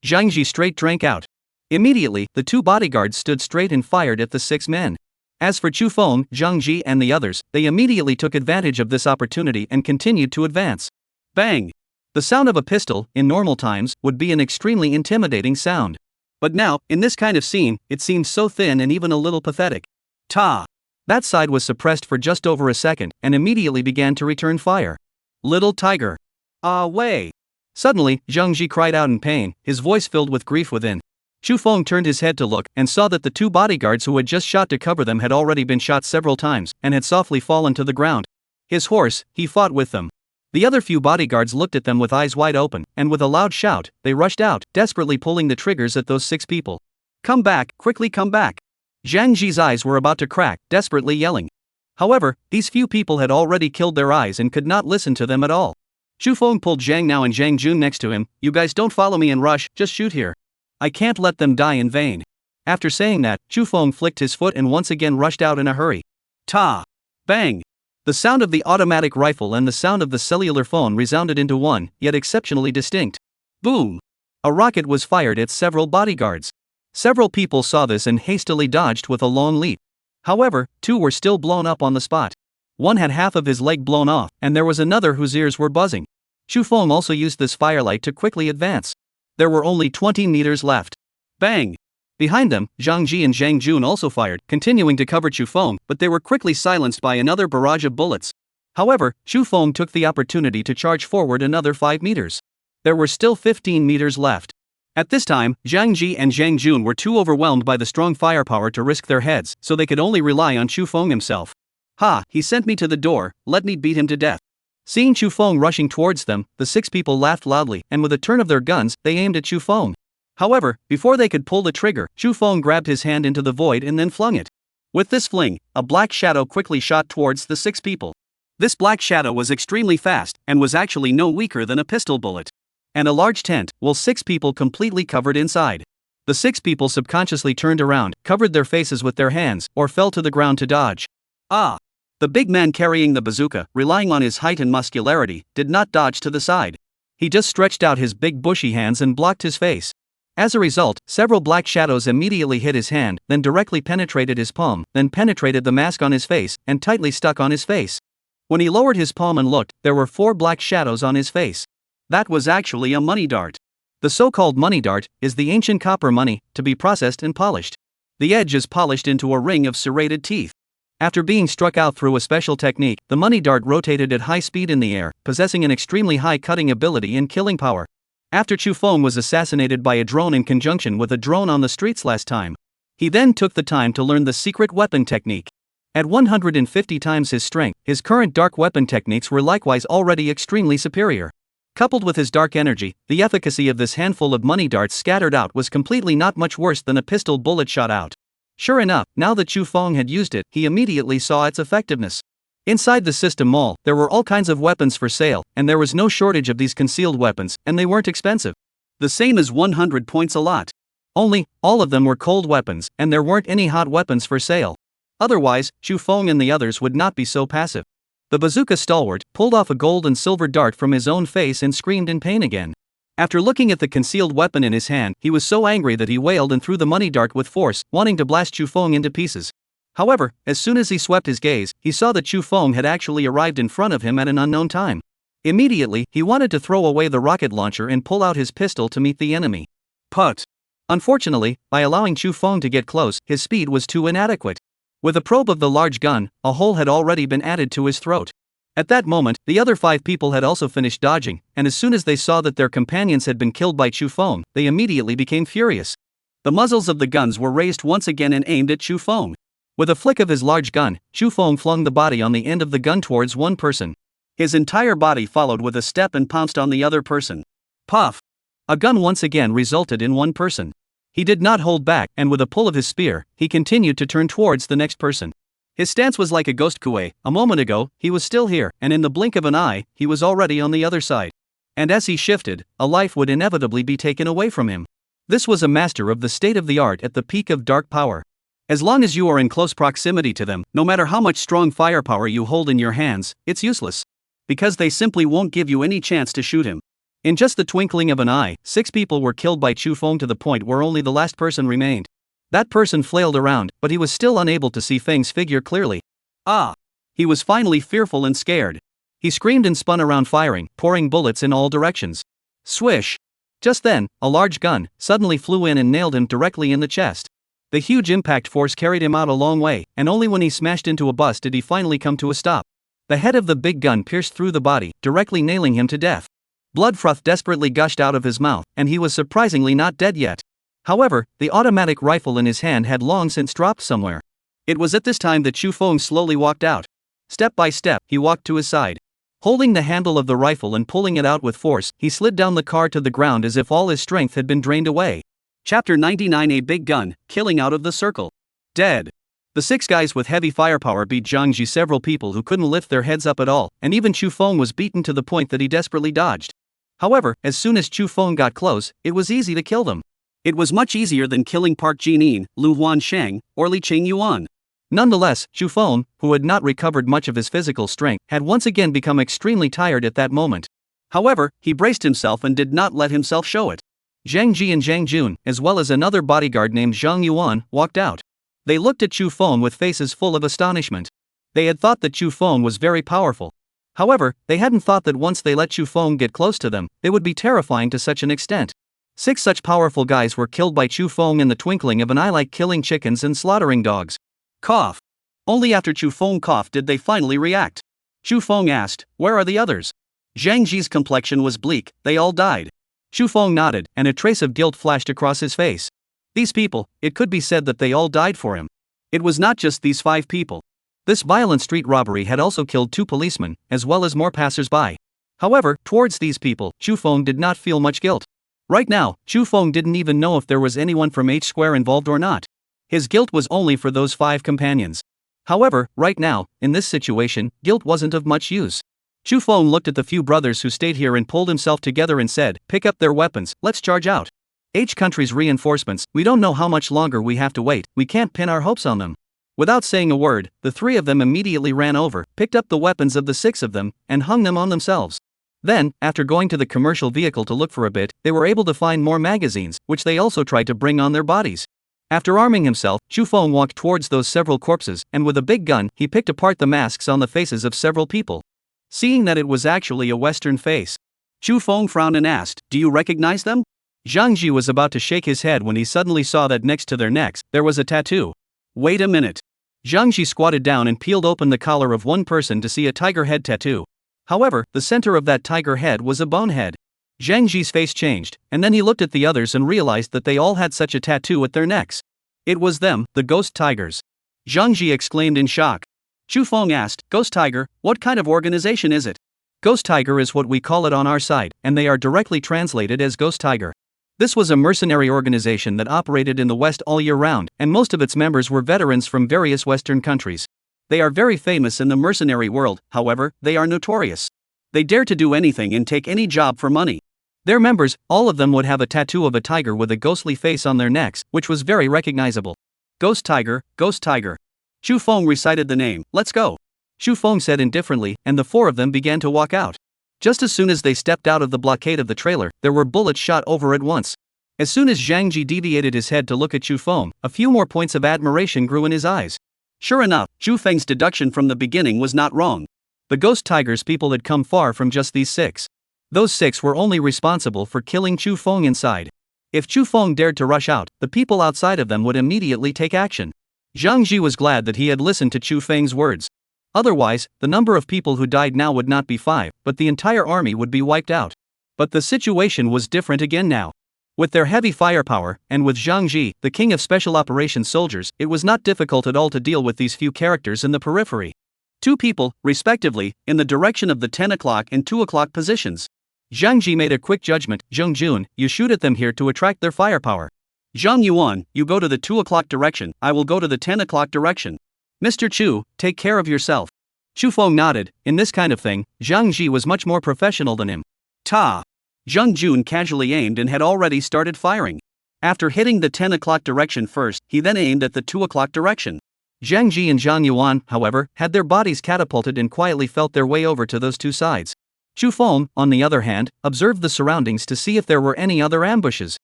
Zhang Ji straight drank out. Immediately, the 2 bodyguards stood straight and fired at the 6 men. As for Chu Feng, Zhang Ji and the others, they immediately took advantage of this opportunity and continued to advance. Bang! The sound of a pistol, in normal times, would be an extremely intimidating sound. But now, in this kind of scene, it seems so thin and even a little pathetic. Ta! That side was suppressed for just over a second, and immediately began to return fire. Little tiger! Away! Suddenly, Zhang Ji cried out in pain, his voice filled with grief within. Chu Feng turned his head to look, and saw that the 2 bodyguards who had just shot to cover them had already been shot several times, and had softly fallen to the ground. His horse, he fought with them. The other few bodyguards looked at them with eyes wide open, and with a loud shout, they rushed out, desperately pulling the triggers at those 6 people. Come back, quickly come back! Zhang Ji's eyes were about to crack, desperately yelling. However, these few people had already killed their eyes and could not listen to them at all. Chu Feng pulled Zhang Nao and Zhang Jun next to him. You guys don't follow me and rush, just shoot here. I can't let them die in vain. After saying that, Chu Feng flicked his foot and once again rushed out in a hurry. Ta! Bang! The sound of the automatic rifle and the sound of the cellular phone resounded into one, yet exceptionally distinct. Boom! A rocket was fired at several bodyguards. Several people saw this and hastily dodged with a long leap. However, 2 were still blown up on the spot. One had half of his leg blown off, and there was another whose ears were buzzing. Chu Feng also used this firelight to quickly advance. There were only 20 meters left. Bang! Behind them, Zhang Ji and Zhang Jun also fired, continuing to cover Chu Feng, but they were quickly silenced by another barrage of bullets. However, Chu Feng took the opportunity to charge forward another 5 meters. There were still 15 meters left. At this time, Zhang Ji and Zhang Jun were too overwhelmed by the strong firepower to risk their heads, so they could only rely on Chu Feng himself. Ha, he sent me to the door, let me beat him to death. Seeing Chu Feng rushing towards them, the 6 people laughed loudly, and with a turn of their guns, they aimed at Chu Feng. However, before they could pull the trigger, Chu Feng grabbed his hand into the void and then flung it. With this fling, a black shadow quickly shot towards the 6 people. This black shadow was extremely fast, and was actually no weaker than a pistol bullet. And a large tent, while 6 people completely covered inside. The 6 people subconsciously turned around, covered their faces with their hands, or fell to the ground to dodge. Ah! The big man carrying the bazooka, relying on his height and muscularity, did not dodge to the side. He just stretched out his big bushy hands and blocked his face. As a result, several black shadows immediately hit his hand, then directly penetrated his palm, then penetrated the mask on his face, and tightly stuck on his face. When he lowered his palm and looked, there were 4 black shadows on his face. That was actually a money dart. The so-called money dart is the ancient copper money, to be processed and polished. The edge is polished into a ring of serrated teeth. After being struck out through a special technique, the money dart rotated at high speed in the air, possessing an extremely high cutting ability and killing power. After Chu Feng was assassinated by a drone in conjunction with a drone on the streets last time, he then took the time to learn the secret weapon technique. At 150 times his strength, his current dark weapon techniques were likewise already extremely superior. Coupled with his dark energy, the efficacy of this handful of money darts scattered out was completely not much worse than a pistol bullet shot out. Sure enough, now that Chu Feng had used it, he immediately saw its effectiveness. Inside the system mall, there were all kinds of weapons for sale, and there was no shortage of these concealed weapons, and they weren't expensive. The same as 100 points a lot. Only, all of them were cold weapons, and there weren't any hot weapons for sale. Otherwise, Chu Feng and the others would not be so passive. The bazooka stalwart pulled off a gold and silver dart from his own face and screamed in pain again. After looking at the concealed weapon in his hand, he was so angry that he wailed and threw the money dart with force, wanting to blast Chu Feng into pieces. However, as soon as he swept his gaze, he saw that Chu Feng had actually arrived in front of him at an unknown time. Immediately, he wanted to throw away the rocket launcher and pull out his pistol to meet the enemy. But unfortunately, by allowing Chu Feng to get close, his speed was too inadequate. With a probe of the large gun, a hole had already been added to his throat. At that moment, the other 5 people had also finished dodging, and as soon as they saw that their companions had been killed by Chu Feng, they immediately became furious. The muzzles of the guns were raised once again and aimed at Chu Feng. With a flick of his large gun, Chu Feng flung the body on the end of the gun towards one person. His entire body followed with a step and pounced on the other person. Puff! A gun once again resulted in one person. He did not hold back, and with a pull of his spear, he continued to turn towards the next person. His stance was like a ghost kuei. A moment ago, he was still here, and in the blink of an eye, he was already on the other side. And as he shifted, a life would inevitably be taken away from him. This was a master of the state-of-the-art at the peak of dark power. As long as you are in close proximity to them, no matter how much strong firepower you hold in your hands, it's useless. Because they simply won't give you any chance to shoot him. In just the twinkling of an eye, 6 people were killed by Chu Feng to the point where only the last person remained. That person flailed around, but he was still unable to see Feng's figure clearly. Ah! He was finally fearful and scared. He screamed and spun around firing, pouring bullets in all directions. Swish! Just then, a large gun suddenly flew in and nailed him directly in the chest. The huge impact force carried him out a long way, and only when he smashed into a bus did he finally come to a stop. The head of the big gun pierced through the body, directly nailing him to death. Blood froth desperately gushed out of his mouth, and he was surprisingly not dead yet. However, the automatic rifle in his hand had long since dropped somewhere. It was at this time that Chu Feng slowly walked out. Step by step, he walked to his side. Holding the handle of the rifle and pulling it out with force, he slid down the car to the ground as if all his strength had been drained away. Chapter 99: A big gun, killing out of the circle. Dead. The 6 guys with heavy firepower beat Zhang Ji several people who couldn't lift their heads up at all, and even Chu Feng was beaten to the point that he desperately dodged. However, as soon as Chu Feng got close, it was easy to kill them. It was much easier than killing Park Jinin, Lu Huansheng, or Li Qingyuan. Nonetheless, Chu Feng, who had not recovered much of his physical strength, had once again become extremely tired at that moment. However, he braced himself and did not let himself show it. Zhang Ji and Zhang Jun, as well as another bodyguard named Zhang Yuan, walked out. They looked at Chu Feng with faces full of astonishment. They had thought that Chu Feng was very powerful. However, they hadn't thought that once they let Chu Feng get close to them, they would be terrifying to such an extent. 6 such powerful guys were killed by Chu Feng in the twinkling of an eye, like killing chickens and slaughtering dogs. Cough. Only after Chu Feng coughed did they finally react. Chu Feng asked, "Where are the others?" Zhang Ji's complexion was bleak. "They all died." Chu Feng nodded, and a trace of guilt flashed across his face. These people, it could be said that they all died for him. It was not just these 5 people. This violent street robbery had also killed 2 policemen, as well as more passers-by. However, towards these people, Chu Feng did not feel much guilt. Right now, Chu Feng didn't even know if there was anyone from H Square involved or not. His guilt was only for those 5 companions. However, right now, in this situation, guilt wasn't of much use. Chu Feng looked at the few brothers who stayed here and pulled himself together and said, "Pick up their weapons, let's charge out. H country's reinforcements, we don't know how much longer we have to wait, we can't pin our hopes on them." Without saying a word, the 3 of them immediately ran over, picked up the weapons of the 6 of them, and hung them on themselves. Then, after going to the commercial vehicle to look for a bit, they were able to find more magazines, which they also tried to bring on their bodies. After arming himself, Chu Feng walked towards those several corpses, and with a big gun, he picked apart the masks on the faces of several people. Seeing that it was actually a Western face, Chu Feng frowned and asked, "Do you recognize them?" Zhang Ji was about to shake his head when he suddenly saw that next to their necks, there was a tattoo. Wait a minute. Zhang Ji squatted down and peeled open the collar of one person to see a tiger head tattoo. However, the center of that tiger head was a bone head. Zhang Ji's face changed, and then he looked at the others and realized that they all had such a tattoo at their necks. It was them, the ghost tigers. Zhang Ji exclaimed in shock. Chu Feng asked, Ghost Tiger, what kind of organization is it? Ghost Tiger is what we call it on our side, and they are directly translated as Ghost Tiger. This was a mercenary organization that operated in the West all year round, and most of its members were veterans from various Western countries. They are very famous in the mercenary world, however, they are notorious. They dare to do anything and take any job for money. Their members, all of them would have a tattoo of a tiger with a ghostly face on their necks, which was very recognizable. Ghost Tiger, Ghost Tiger. Chu Feng recited the name. Let's go. Chu Feng said indifferently, and the four of them began to walk out. Just as soon as they stepped out of the blockade of the trailer, there were bullets shot over at once. As soon as Zhang Ji deviated his head to look at Chu Feng, a few more points of admiration grew in his eyes. Sure enough, Chu Feng's deduction from the beginning was not wrong. The Ghost Tigers people had come far from just these 6. Those 6 were only responsible for killing Chu Feng inside. If Chu Feng dared to rush out, the people outside of them would immediately take action. Zhang Ji was glad that he had listened to Chu Feng's words. Otherwise, the number of people who died now would not be 5, but the entire army would be wiped out. But the situation was different again now. With their heavy firepower, and with Zhang Ji, the king of special operations soldiers, it was not difficult at all to deal with these few characters in the periphery. 2 people, respectively, in the direction of the 10 o'clock and 2 o'clock positions. Zhang Ji made a quick judgment. Zheng Jun, you shoot at them here to attract their firepower. Zhang Yuan, you go to the 2 o'clock direction, I will go to the 10 o'clock direction. Mr. Chu, take care of yourself. Chu Feng nodded. In this kind of thing, Zhang Ji was much more professional than him. Ta! Zheng Jun casually aimed and had already started firing. After hitting the 10 o'clock direction first, he then aimed at the 2 o'clock direction. Zhang Ji and Zhang Yuan, however, had their bodies catapulted and quietly felt their way over to those 2 sides. Chu Feng, on the other hand, observed the surroundings to see if there were any other ambushes.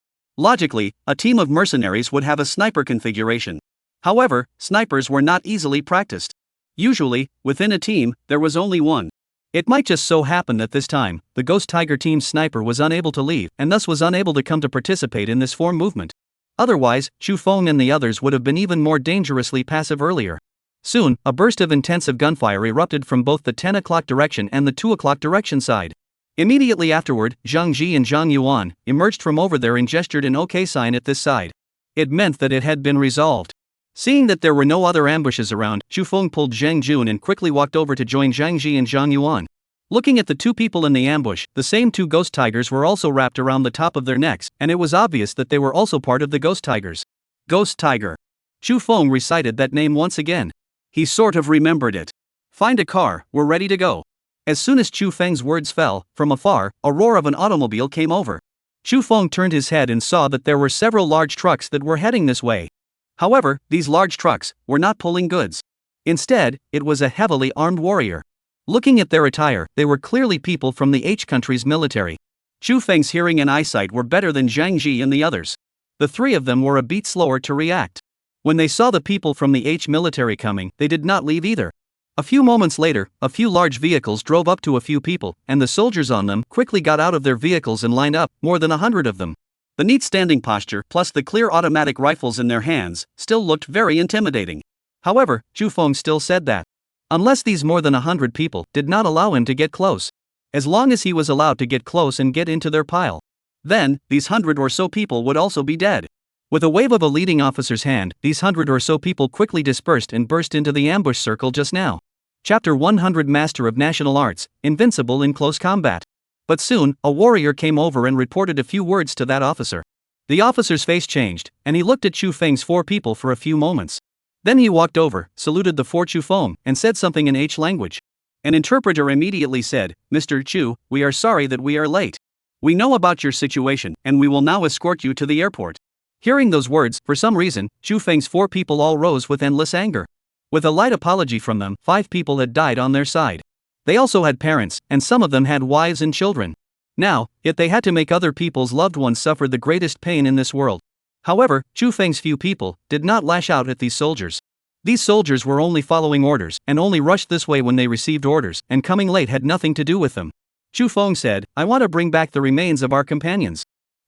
Logically, a team of mercenaries would have a sniper configuration. However, snipers were not easily practiced. Usually, within a team, there was only one. It might just so happen that this time, the Ghost Tiger team's sniper was unable to leave and thus was unable to come to participate in this form movement. Otherwise, Chu Feng and the others would have been even more dangerously passive earlier. Soon, a burst of intensive gunfire erupted from both the 10 o'clock direction and the 2 o'clock direction side. Immediately afterward, Zhang Ji and Zhang Yuan emerged from over there and gestured an OK sign at this side. It meant that it had been resolved. Seeing that there were no other ambushes around, Chu Feng pulled Zheng Jun and quickly walked over to join Zhang Ji and Zhang Yuan. Looking at the 2 people in the ambush, the same 2 ghost tigers were also wrapped around the top of their necks, and it was obvious that they were also part of the ghost tigers. Ghost Tiger. Chu Feng recited that name once again. He sort of remembered it. Find a car, we're ready to go. As soon as Chu Feng's words fell, from afar, a roar of an automobile came over. Chu Feng turned his head and saw that there were several large trucks that were heading this way. However, these large trucks were not pulling goods. Instead, it was a heavily armed warrior. Looking at their attire, they were clearly people from the H country's military. Chu Feng's hearing and eyesight were better than Zhang Ji and the others. The 3 of them were a bit slower to react. When they saw the people from the H military coming, they did not leave either. A few moments later, a few large vehicles drove up to a few people, and the soldiers on them quickly got out of their vehicles and lined up, more than 100 of them. The neat standing posture, plus the clear automatic rifles in their hands, still looked very intimidating. However, Chu Feng still said that, unless these more than 100 people did not allow him to get close. As long as he was allowed to get close and get into their pile, then, these 100 or so people would also be dead. With a wave of a leading officer's hand, these 100 or so people quickly dispersed and burst into the ambush circle just now. Chapter 100 Master of National Arts, Invincible in Close Combat. But soon, a warrior came over and reported a few words to that officer. The officer's face changed, and he looked at Chu Feng's 4 people for a few moments. Then he walked over, saluted the 4 Chu Feng, and said something in H language. An interpreter immediately said, Mr. Chu, we are sorry that we are late. We know about your situation, and we will now escort you to the airport. Hearing those words, for some reason, Chu Feng's 4 people all rose with endless anger. With a light apology from them, 5 people had died on their side. They also had parents, and some of them had wives and children. Now, yet they had to make other people's loved ones suffer the greatest pain in this world. However, Chu Feng's few people did not lash out at these soldiers. These soldiers were only following orders, and only rushed this way when they received orders, and coming late had nothing to do with them. Chu Feng said, I want to bring back the remains of our companions.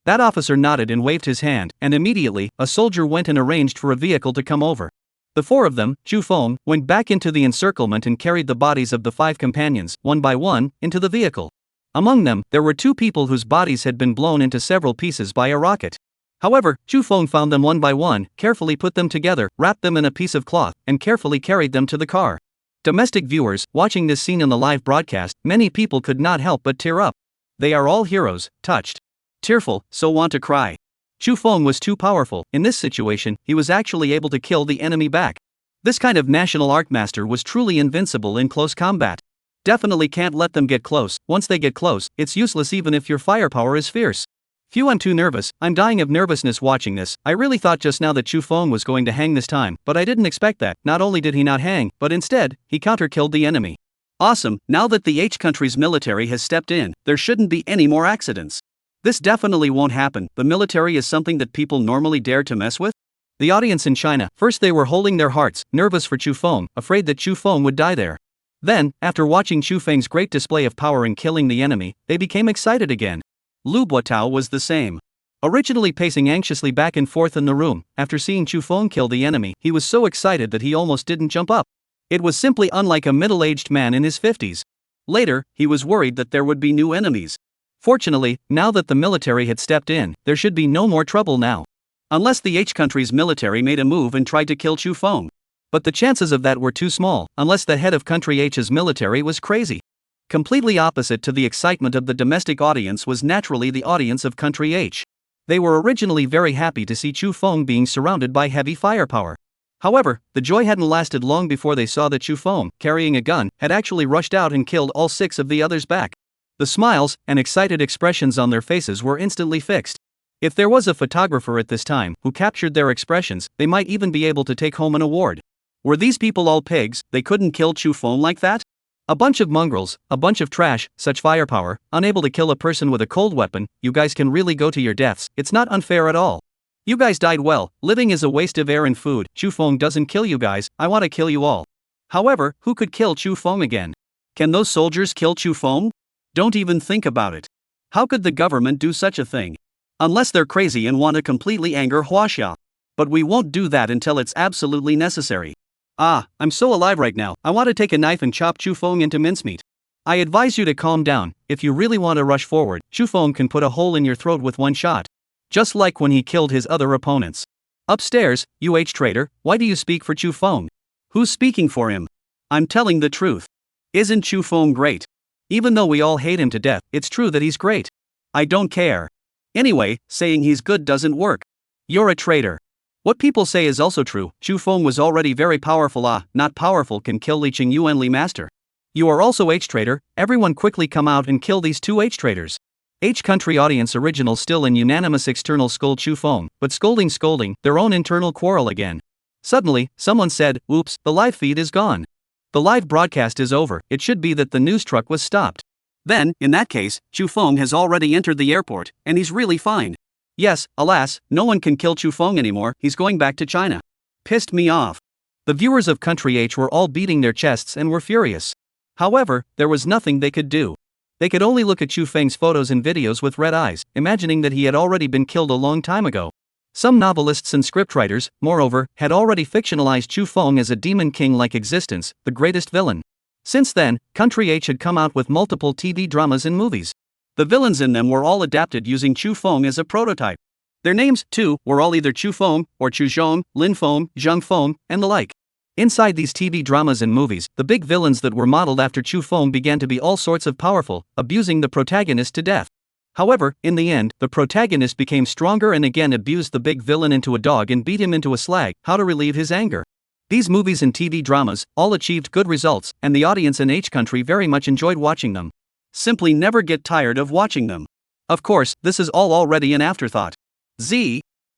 That officer nodded and waved his hand, and immediately, a soldier went and arranged for a vehicle to come over. The four of them, Chu Feng, went back into the encirclement and carried the bodies of the five companions, one by one, into the vehicle. Among them, there were two people whose bodies had been blown into several pieces by a rocket. However, Chu Feng found them one by one, carefully put them together, wrapped them in a piece of cloth, and carefully carried them to the car. Domestic viewers, watching this scene in the live broadcast, many people could not help but tear up. They are all heroes, touched, tearful, so want to cry. Chu Feng was too powerful. In this situation, he was actually able to kill the enemy back. This kind of national art master was truly invincible in close combat. Definitely can't let them get close. Once they get close, it's useless even if your firepower is fierce. Phew, I'm too nervous. I'm dying of nervousness watching this. I really thought just now that Chu Feng was going to hang this time, but I didn't expect that. Not only did he not hang, but instead, he counter-killed the enemy. Awesome, now that the H country's military has stepped in, there shouldn't be any more accidents. This definitely won't happen. The military is something that people normally dare to mess with. The audience in China, first they were holding their hearts, nervous for Chu Feng, afraid that Chu Feng would die there. Then, after watching Chu Feng's great display of power in killing the enemy, they became excited again. Lu Buotao was the same. Originally pacing anxiously back and forth in the room, after seeing Chu Feng kill the enemy, he was so excited that he almost didn't jump up. It was simply unlike a middle-aged man in his 50s. Later, he was worried that there would be new enemies. Fortunately, now that the military had stepped in, there should be no more trouble now. Unless the H country's military made a move and tried to kill Chu Feng. But the chances of that were too small, unless the head of country H's military was crazy. Completely opposite to the excitement of the domestic audience was naturally the audience of country H. They were originally very happy to see Chu Feng being surrounded by heavy firepower. However, the joy hadn't lasted long before they saw that Chu Feng, carrying a gun, had actually rushed out and killed all 6 of the others back. The smiles and excited expressions on their faces were instantly fixed. If there was a photographer at this time who captured their expressions, they might even be able to take home an award. Were these people all pigs? They couldn't kill Chu Feng like that? A bunch of mongrels, a bunch of trash, such firepower, unable to kill a person with a cold weapon. You guys can really go to your deaths. It's not unfair at all. You guys died well. Living is a waste of air and food. Chu Feng doesn't kill you guys. I want to kill you all. However, who could kill Chu Feng again? Can those soldiers kill Chu Feng? Don't even think about it. How could the government do such a thing? Unless they're crazy and want to completely anger Huaxia. But we won't do that until it's absolutely necessary. I'm so alive right now. I want to take a knife and chop Chu Feng into mincemeat. I advise you to calm down. If you really want to rush forward, Chu Feng can put a hole in your throat with one shot. Just like when he killed his other opponents. Upstairs, you H traitor, why do you speak for Chu Feng? Who's speaking for him? I'm telling the truth. Isn't Chu Feng great? Even though we all hate him to death, it's true that he's great. I don't care. Anyway, saying he's good doesn't work. You're a traitor. What people say is also true. Chu Feng was already very powerful. Not powerful can kill Li Qing Yuanli master. You are also H traitor. Everyone quickly come out and kill these 2 H traitors. H country audience original still in unanimous external scold Chu Feng, but scolding, their own internal quarrel again. Suddenly, someone said, oops, the live feed is gone. The live broadcast is over. It should be that the news truck was stopped. Then, in that case, Chu Feng has already entered the airport, and he's really fine. Yes, alas, no one can kill Chu Feng anymore. He's going back to China. Pissed me off. The viewers of Country H were all beating their chests and were furious. However, there was nothing they could do. They could only look at Chu Feng's photos and videos with red eyes, imagining that he had already been killed a long time ago. Some novelists and scriptwriters, moreover, had already fictionalized Chu Feng as a demon king-like existence, the greatest villain. Since then, Country H had come out with multiple TV dramas and movies. The villains in them were all adapted using Chu Feng as a prototype. Their names, too, were all either Chu Feng, or Chu Zhong, Lin Feng, Zhang Feng, and the like. Inside these TV dramas and movies, the big villains that were modeled after Chu Feng began to be all sorts of powerful, abusing the protagonist to death. However, in the end, the protagonist became stronger and again abused the big villain into a dog and beat him into a slag. How to relieve his anger? These movies and TV dramas all achieved good results, and the audience in H country very much enjoyed watching them. Simply never get tired of watching them. Of course, this is all already an afterthought.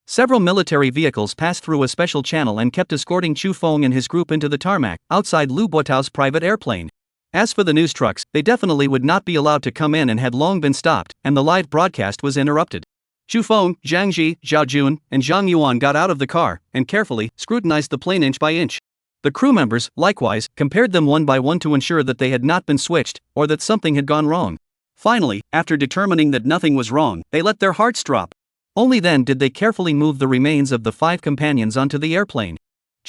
Several military vehicles passed through a special channel and kept escorting Chu Feng and his group into the tarmac, outside Lu Buotao's private airplane. As for the news trucks, they definitely would not be allowed to come in and had long been stopped, and the live broadcast was interrupted. Chu Feng, Zhang Ji, Zhao Jun, and Zhang Yuan got out of the car, and carefully scrutinized the plane inch by inch. The crew members, likewise, compared them one by one to ensure that they had not been switched, or that something had gone wrong. Finally, after determining that nothing was wrong, they let their hearts drop. Only then did they carefully move the remains of the 5 companions onto the airplane.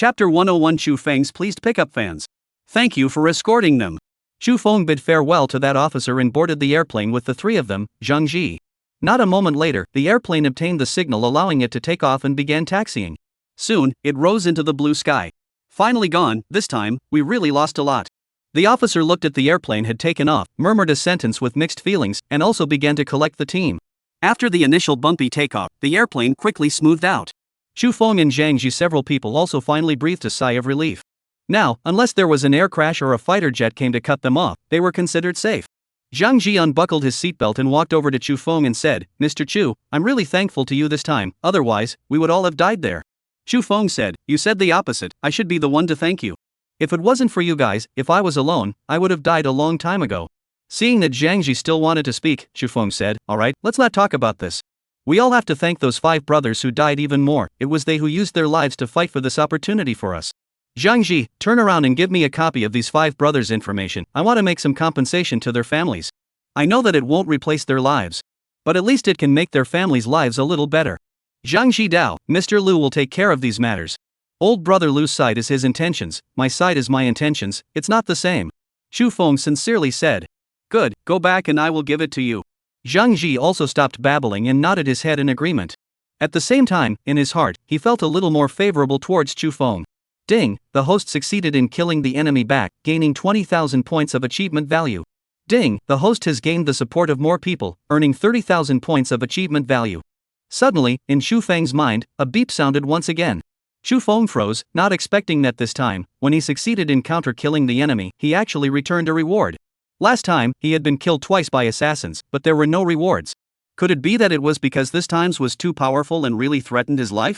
Chapter 101 Chu Feng's pleased pickup fans. Thank you for escorting them. Chu Feng bid farewell to that officer and boarded the airplane with the three of them, Zhang Ji. Not a moment later, the airplane obtained the signal allowing it to take off and began taxiing. Soon, it rose into the blue sky. Finally gone, this time, we really lost a lot. The officer looked at the airplane had taken off, murmured a sentence with mixed feelings, and also began to collect the team. After the initial bumpy takeoff, the airplane quickly smoothed out. Chu Feng and Zhang Ji, several people also finally breathed a sigh of relief. Now, unless there was an air crash or a fighter jet came to cut them off, they were considered safe. Zhang Ji unbuckled his seatbelt and walked over to Chu Feng and said, "Mr. Chu, I'm really thankful to you this time, otherwise, we would all have died there." Chu Feng said, "You said the opposite, I should be the one to thank you. If it wasn't for you guys, if I was alone, I would have died a long time ago." Seeing that Zhang Ji still wanted to speak, Chu Feng said, "Alright, let's not talk about this. We all have to thank those 5 brothers who died even more, it was they who used their lives to fight for this opportunity for us. Zhang Ji, turn around and give me a copy of these 5 brothers' information, I want to make some compensation to their families. I know that it won't replace their lives, but at least it can make their families' lives a little better. Zhang Ji Dao, Mr. Liu will take care of these matters. Old brother Liu's side is his intentions, my side is my intentions, it's not the same." Chu Feng sincerely said. "Good, go back and I will give it to you." Zhang Ji also stopped babbling and nodded his head in agreement. At the same time, in his heart, he felt a little more favorable towards Chu Feng. Ding, the host succeeded in killing the enemy back, gaining 20,000 points of achievement value. Ding, the host has gained the support of more people, earning 30,000 points of achievement value. Suddenly, in Chu Feng's mind, a beep sounded once again. Chu Feng froze, not expecting that this time, when he succeeded in counter-killing the enemy, he actually returned a reward. Last time, he had been killed twice by assassins, but there were no rewards. Could it be that it was because this time's was too powerful and really threatened his life?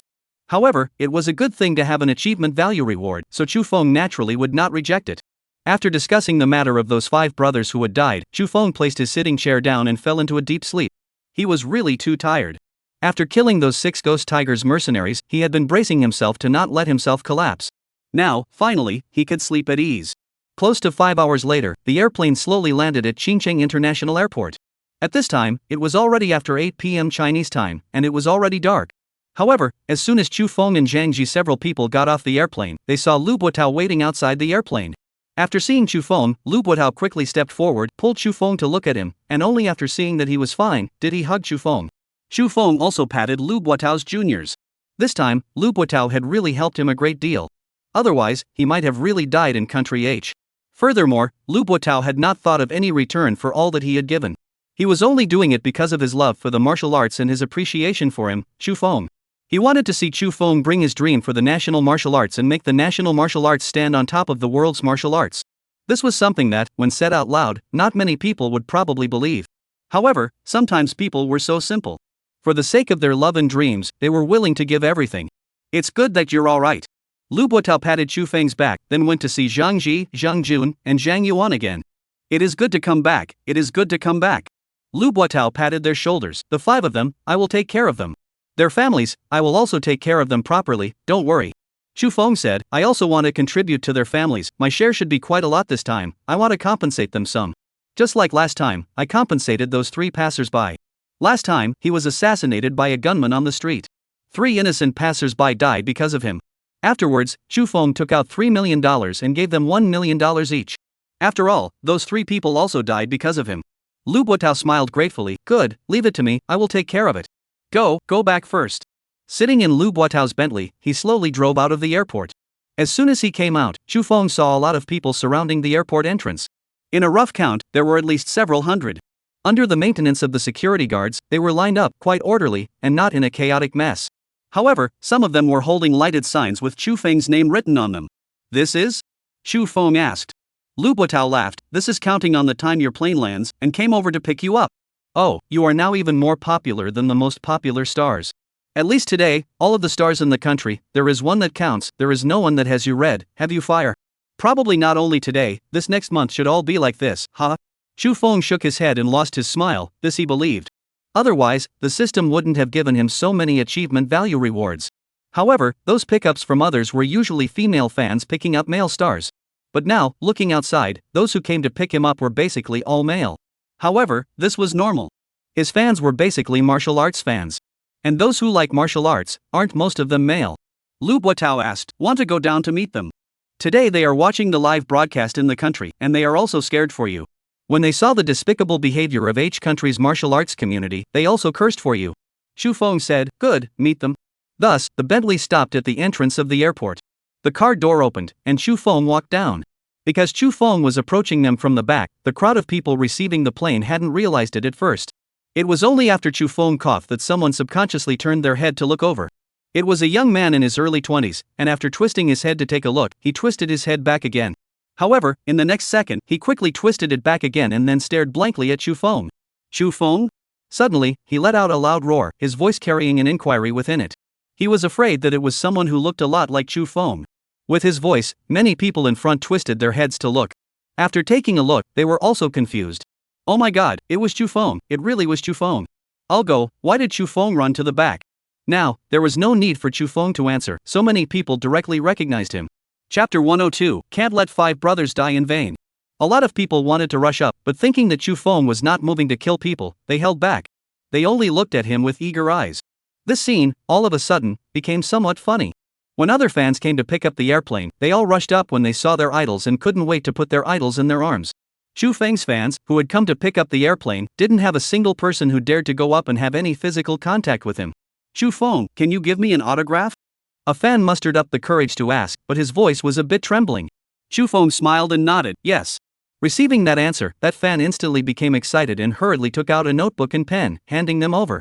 However, it was a good thing to have an achievement value reward, so Chu Feng naturally would not reject it. After discussing the matter of those 5 brothers who had died, Chu Feng placed his sitting chair down and fell into a deep sleep. He was really too tired. After killing those 6 Ghost Tigers mercenaries, he had been bracing himself to not let himself collapse. Now, finally, he could sleep at ease. Close to 5 hours later, the airplane slowly landed at Qingcheng International Airport. At this time, it was already after 8 p.m. Chinese time, and it was already dark. However, as soon as Chu Feng and Zhang Ji several people got off the airplane, they saw Lu Buotao waiting outside the airplane. After seeing Chu Feng, Lu Buotao quickly stepped forward, pulled Chu Feng to look at him, and only after seeing that he was fine, did he hug Chu Feng. Chu Feng also patted Lu Buotao's juniors. This time, Lu Buotao had really helped him a great deal. Otherwise, he might have really died in country H. Furthermore, Lu Buotao had not thought of any return for all that he had given. He was only doing it because of his love for the martial arts and his appreciation for him, Chu Feng. He wanted to see Chu Feng bring his dream for the national martial arts and make the national martial arts stand on top of the world's martial arts. This was something that, when said out loud, not many people would probably believe. However, sometimes people were so simple. For the sake of their love and dreams, they were willing to give everything. "It's good that you're alright." Lu Buotao patted Chu Feng's back, then went to see Zhang Ji, Zhang Jun, and Zhang Yuan again. "It is good to come back, it is good to come back." Lu Buotao patted their shoulders. "The 5 of them, I will take care of them. Their families, I will also take care of them properly, don't worry." Chu Feng said, "I also want to contribute to their families, my share should be quite a lot this time, I want to compensate them some. Just like last time, I compensated those 3 passers-by. Last time, he was assassinated by a gunman on the street. 3 innocent passers-by died because of him. Afterwards, Chu Feng took out $3 million and gave them $1 million each. After all, those 3 people also died because of him." Lu Buotao smiled gratefully. "Good, leave it to me, I will take care of it. Go back first." Sitting in Lu Buotao's Bentley, he slowly drove out of the airport. As soon as he came out, Chu Feng saw a lot of people surrounding the airport entrance. In a rough count, there were at least several hundred. Under the maintenance of the security guards, they were lined up, quite orderly, and not in a chaotic mess. However, some of them were holding lighted signs with Chu Feng's name written on them. "This is?" Chu Feng asked. Lu Buotao laughed. "This is counting on the time your plane lands, and came over to pick you up. Oh, you are now even more popular than the most popular stars. At least today, all of the stars in the country, there is one that counts, there is no one that has you red, have you fire. Probably not only today, this next month should all be like this, huh?" Chu Feng shook his head and lost his smile, this he believed. Otherwise, the system wouldn't have given him so many achievement value rewards. However, those pickups from others were usually female fans picking up male stars. But now, looking outside, those who came to pick him up were basically all male. However, this was normal. His fans were basically martial arts fans. And those who like martial arts, aren't most of them male? Lu Buotao asked. Want to go down to meet them? Today they are watching the live broadcast in the country and they are also scared for you. When they saw the despicable behavior of H country's martial arts community, they also cursed for you. Xu Feng said. Good, meet them. Thus, the Bentley stopped at the entrance of the airport. The car door opened, and Xu Feng walked down. Because Xu Feng was approaching them from the back, the crowd of people receiving the plane hadn't realized it at first. It was only after Xu Feng coughed that someone subconsciously turned their head to look over. It was a young man in his early 20s, and after twisting his head to take a look, he twisted his head back again. However, in the next second, he quickly twisted it back again and then stared blankly at Xu Feng. Xu Feng? Suddenly, he let out a loud roar, his voice carrying an inquiry within it. He was afraid that it was someone who looked a lot like Xu Feng. With his voice, many people in front twisted their heads to look. After taking a look, they were also confused. Oh my god, it was Xu Feng, it really was Xu Feng. I'll go, why did Xu Feng run to the back? Now, there was no need for Xu Feng to answer, so many people directly recognized him. Chapter 102, Can't Let Five Brothers Die in Vain. A lot of people wanted to rush up, but thinking that Xu Feng was not moving to kill people, they held back. They only looked at him with eager eyes. This scene, all of a sudden, became somewhat funny. When other fans came to pick up the airplane, they all rushed up when they saw their idols and couldn't wait to put their idols in their arms. Xu Feng's fans, who had come to pick up the airplane, didn't have a single person who dared to go up and have any physical contact with him. Xu Feng, can you give me an autograph? A fan mustered up the courage to ask, but his voice was a bit trembling. Xu Feng smiled and nodded, yes. Receiving that answer, that fan instantly became excited and hurriedly took out a notebook and pen, handing them over.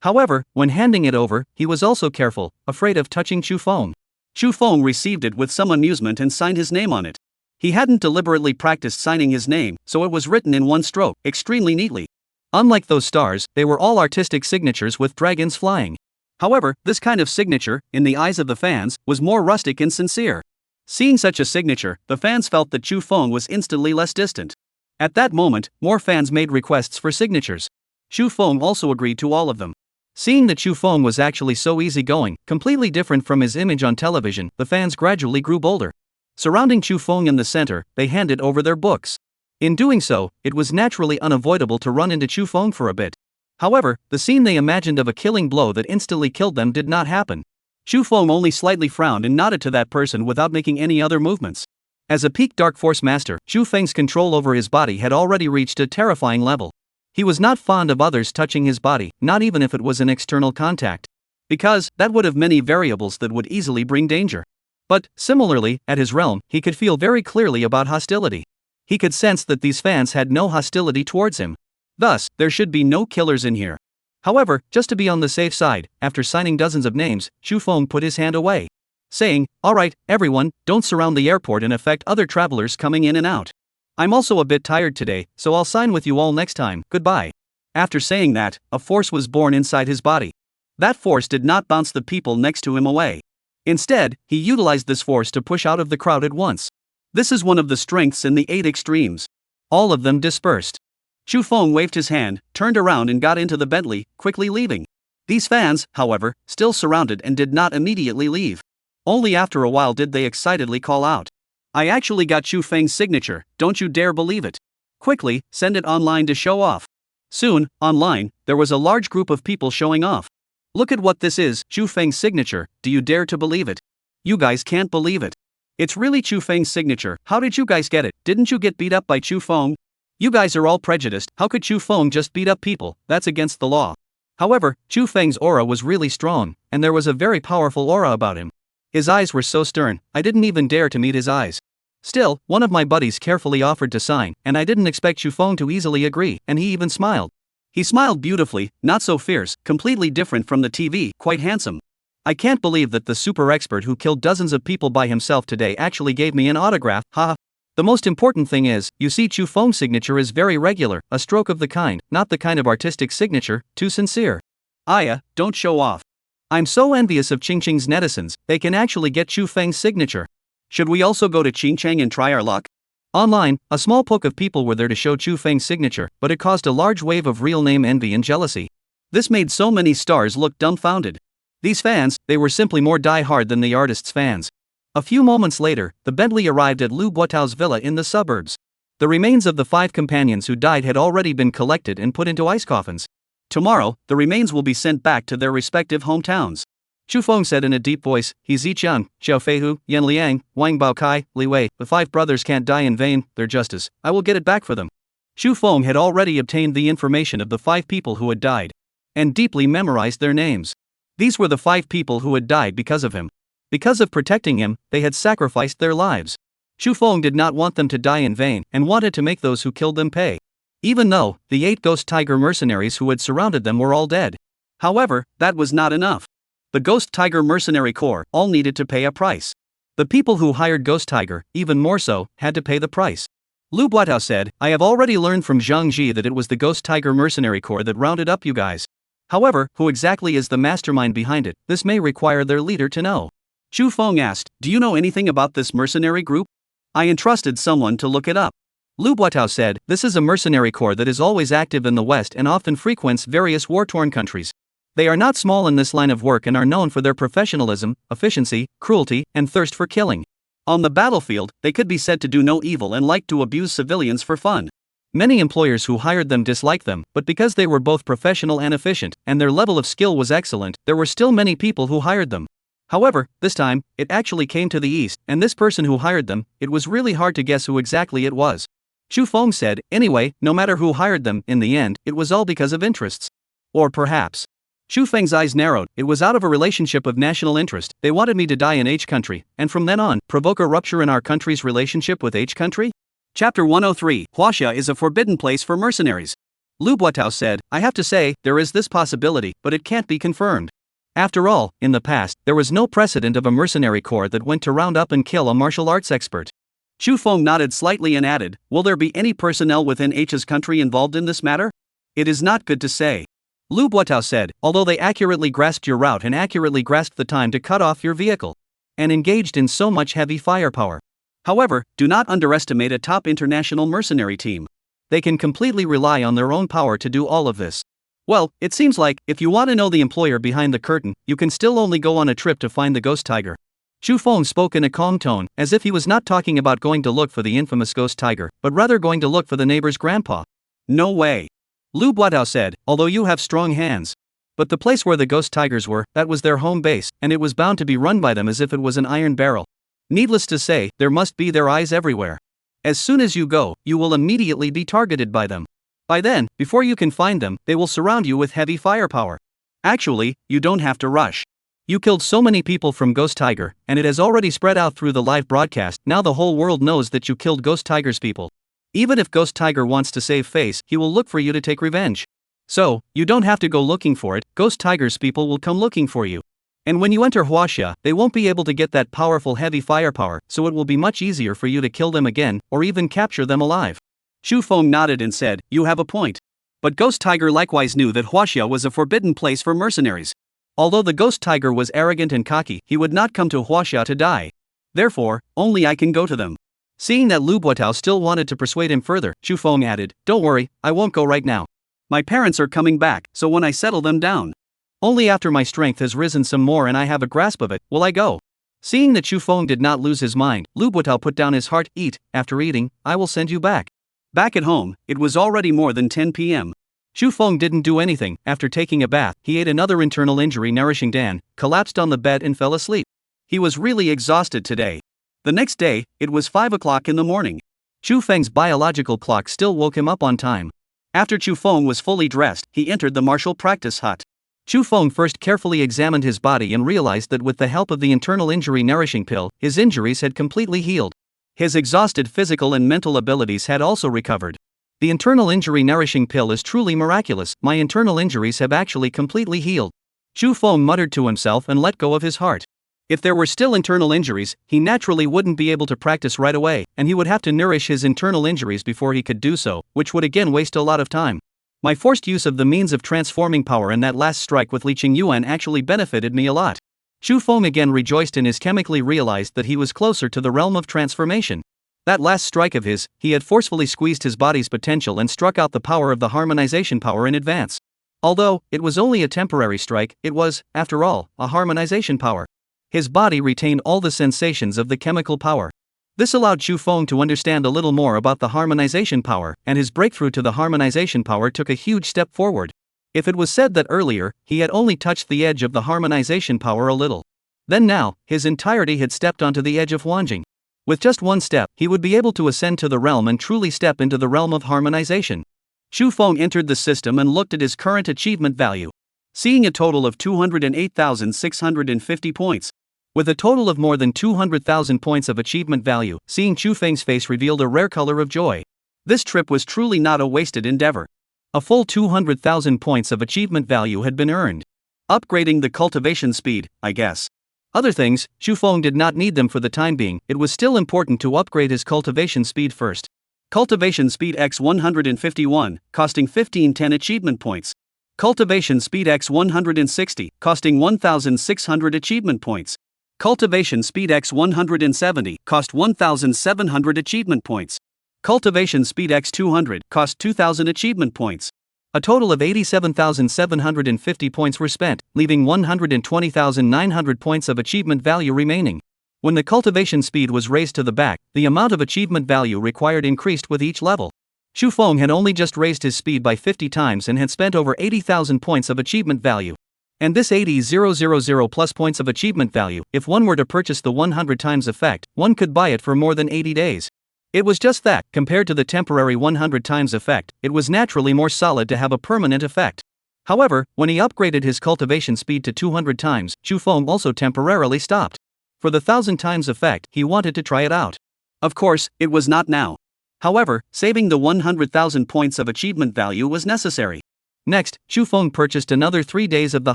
However, when handing it over, he was also careful, afraid of touching Xu Feng. Xu Feng received it with some amusement and signed his name on it. He hadn't deliberately practiced signing his name, so it was written in one stroke, extremely neatly. Unlike those stars, they were all artistic signatures with dragons flying. However, this kind of signature, in the eyes of the fans, was more rustic and sincere. Seeing such a signature, the fans felt that Xu Feng was instantly less distant. At that moment, more fans made requests for signatures. Xu Feng also agreed to all of them. Seeing that Xu Feng was actually so easygoing, completely different from his image on television, the fans gradually grew bolder. Surrounding Xu Feng in the center, they handed over their books. In doing so, it was naturally unavoidable to run into Xu Feng for a bit. However, the scene they imagined of a killing blow that instantly killed them did not happen. Xu Feng only slightly frowned and nodded to that person without making any other movements. As a peak Dark Force master, Xu Feng's control over his body had already reached a terrifying level. He was not fond of others touching his body, not even if it was an external contact. Because, that would have many variables that would easily bring danger. But, similarly, at his realm, he could feel very clearly about hostility. He could sense that these fans had no hostility towards him. Thus, there should be no killers in here. However, just to be on the safe side, after signing dozens of names, Xu Feng put his hand away, saying, "Alright, everyone, don't surround the airport and affect other travelers coming in and out. I'm also a bit tired today, so I'll sign with you all next time, goodbye." After saying that, a force was born inside his body. That force did not bounce the people next to him away. Instead, he utilized this force to push out of the crowd at once. This is one of the strengths in the 8 extremes. All of them dispersed. Xu Feng waved his hand, turned around and got into the Bentley, quickly leaving. These fans, however, still surrounded and did not immediately leave. Only after a while did they excitedly call out, "I actually got Xu Feng's signature, don't you dare believe it. Quickly, send it online to show off." Soon, online, there was a large group of people showing off. "Look at what this is, Xu Feng's signature, do you dare to believe it? You guys can't believe it. It's really Xu Feng's signature, how did you guys get it? Didn't you get beat up by Xu Feng? You guys are all prejudiced, how could Xu Feng just beat up people, that's against the law." However, Xu Feng's aura was really strong, and there was a very powerful aura about him. His eyes were so stern, I didn't even dare to meet his eyes. Still, one of my buddies carefully offered to sign, and I didn't expect Xu Feng to easily agree, and he even smiled. He smiled beautifully, not so fierce, completely different from the TV, quite handsome. I can't believe that the super expert who killed dozens of people by himself today actually gave me an autograph, haha. The most important thing is, you see Xu Feng's signature is very regular, a stroke of the kind, not the kind of artistic signature, too sincere. Aya, don't show off. I'm so envious of Qingqing's netizens, they can actually get Xu Feng's signature. Should we also go to Qingcheng and try our luck? Online, a small poke of people were there to show Xu Feng's signature, but it caused a large wave of real name envy and jealousy. This made so many stars look dumbfounded. These fans, they were simply more die-hard than the artist's fans. A few moments later, the Bentley arrived at Lu Buotao's villa in the suburbs. The remains of the 5 companions who died had already been collected and put into ice coffins. Tomorrow, the remains will be sent back to their respective hometowns. Chu Feng said in a deep voice, he's Zichang, Xiao Feihu, Yan Liang, Wang Baokai, Li Wei. The 5 brothers can't die in vain, they're justice. I will get it back for them. Chu Feng had already obtained the information of the 5 people who had died and deeply memorized their names. These were the 5 people who had died because of him. Because of protecting him, they had sacrificed their lives. Chu Feng did not want them to die in vain and wanted to make those who killed them pay. Even though the 8 Ghost Tiger mercenaries who had surrounded them were all dead. However, that was not enough. The Ghost Tiger mercenary corps all needed to pay a price. The people who hired Ghost Tiger, even more so, had to pay the price. Lu Buatao said, I have already learned from Zhang Ji that it was the Ghost Tiger mercenary corps that rounded up you guys. However, who exactly is the mastermind behind it? This may require their leader to know. Chu Feng asked, do you know anything about this mercenary group? I entrusted someone to look it up. Lu Buatao said, this is a mercenary corps that is always active in the West and often frequents various war-torn countries. They are not small in this line of work and are known for their professionalism, efficiency, cruelty, and thirst for killing. On the battlefield, they could be said to do no evil and like to abuse civilians for fun. Many employers who hired them disliked them, but because they were both professional and efficient, and their level of skill was excellent, there were still many people who hired them. However, this time, it actually came to the east, and this person who hired them, it was really hard to guess who exactly it was. Chu Feng said, anyway, no matter who hired them, in the end, it was all because of interests. Or perhaps. Chu Feng's eyes narrowed, it was out of a relationship of national interest. They wanted me to die in H country, and from then on, provoke a rupture in our country's relationship with H country? Chapter 103, Huaxia is a forbidden place for mercenaries. Lu Buatao said, I have to say, there is this possibility, but it can't be confirmed. After all, in the past, there was no precedent of a mercenary corps that went to round up and kill a martial arts expert. Chu Feng nodded slightly and added, will there be any personnel within H's country involved in this matter? It is not good to say. Lu Buatao said, although they accurately grasped your route and accurately grasped the time to cut off your vehicle, and engaged in so much heavy firepower. However, do not underestimate a top international mercenary team. They can completely rely on their own power to do all of this. Well, it seems like, if you want to know the employer behind the curtain, you can still only go on a trip to find the Ghost Tiger. Chu Feng spoke in a calm tone, as if he was not talking about going to look for the infamous Ghost Tiger, but rather going to look for the neighbor's grandpa. No way. Lu Buatao said, although you have strong hands. But the place where the Ghost Tigers were, that was their home base, and it was bound to be run by them as if it was an iron barrel. Needless to say, there must be their eyes everywhere. As soon as you go, you will immediately be targeted by them. By then, before you can find them, they will surround you with heavy firepower. Actually, you don't have to rush. You killed so many people from Ghost Tiger, and it has already spread out through the live broadcast. Now the whole world knows that you killed Ghost Tiger's people. Even if Ghost Tiger wants to save face, he will look for you to take revenge. So, you don't have to go looking for it, Ghost Tiger's people will come looking for you. And when you enter Huaxia, they won't be able to get that powerful heavy firepower, so it will be much easier for you to kill them again, or even capture them alive. Chu Feng nodded and said, you have a point. But Ghost Tiger likewise knew that Huaxia was a forbidden place for mercenaries. Although the Ghost Tiger was arrogant and cocky, he would not come to Huaxia to die. Therefore, only I can go to them. Seeing that Lu Buatao still wanted to persuade him further, Chu Feng added, don't worry, I won't go right now. My parents are coming back, so when I settle them down, only after my strength has risen some more and I have a grasp of it, will I go. Seeing that Chu Feng did not lose his mind, Lu Buatao put down his heart, eat, after eating, I will send you back. Back at home, it was already more than 10 p.m. Chu Feng didn't do anything. After taking a bath, he ate another internal injury nourishing Dan, collapsed on the bed and fell asleep. He was really exhausted today. The next day, it was 5 o'clock in the morning. Chu Feng's biological clock still woke him up on time. After Chu Feng was fully dressed, he entered the martial practice hut. Chu Feng first carefully examined his body and realized that with the help of the internal injury nourishing pill, his injuries had completely healed. His exhausted physical and mental abilities had also recovered. The internal injury nourishing pill is truly miraculous, my internal injuries have actually completely healed. Chu Feng muttered to himself and let go of his heart. If there were still internal injuries, he naturally wouldn't be able to practice right away, and he would have to nourish his internal injuries before he could do so, which would again waste a lot of time. My forced use of the means of transforming power in that last strike with Li Qingyuan actually benefited me a lot. Chu Feng again rejoiced in his chemically realized that he was closer to the realm of transformation. That last strike of his, he had forcefully squeezed his body's potential and struck out the power of the harmonization power in advance. Although, it was only a temporary strike, it was, after all, a harmonization power. His body retained all the sensations of the chemical power. This allowed Chu Feng to understand a little more about the harmonization power, and his breakthrough to the harmonization power took a huge step forward. If it was said that earlier, he had only touched the edge of the harmonization power a little, then now, his entirety had stepped onto the edge of Wanjing. With just one step, he would be able to ascend to the realm and truly step into the realm of harmonization. Xu Feng entered the system and looked at his current achievement value, seeing a total of 208,650 points. With a total of more than 200,000 points of achievement value, seeing Xu Feng's face revealed a rare color of joy. This trip was truly not a wasted endeavor. A full 200,000 points of achievement value had been earned. Upgrading the cultivation speed, I guess. Other things, Xu Feng did not need them for the time being. It was still important to upgrade his cultivation speed first. Cultivation speed x 151, costing 1510 achievement points. Cultivation speed x 160, costing 1600 achievement points. Cultivation speed x 170, cost 1700 achievement points. Cultivation speed x 200, cost 2000 achievement points. A total of 87,750 points were spent, leaving 120,900 points of achievement value remaining. When the cultivation speed was raised to the back, the amount of achievement value required increased with each level. Xu Feng had only just raised his speed by 50 times and had spent over 80,000 points of achievement value. And this 80,000 plus points of achievement value, if one were to purchase the 100 times effect, one could buy it for more than 80 days. It was just that, compared to the temporary 100 times effect, it was naturally more solid to have a permanent effect. However, when he upgraded his cultivation speed to 200 times, Xu Feng also temporarily stopped. For the 1000 times effect, he wanted to try it out. Of course, it was not now. However, saving the 100,000 points of achievement value was necessary. Next, Xu Feng purchased another 3 days of the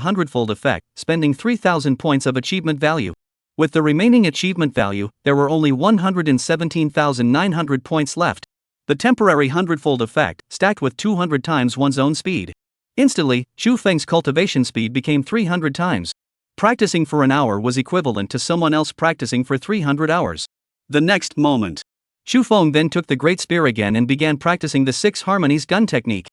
hundredfold effect, spending 3,000 points of achievement value. With the remaining achievement value, there were only 117,900 points left. The temporary hundredfold effect, stacked with 200 times one's own speed. Instantly, Xu Feng's cultivation speed became 300 times. Practicing for an hour was equivalent to someone else practicing for 300 hours. The next moment, Xu Feng then took the Great Spear again and began practicing the 6 harmonies gun technique.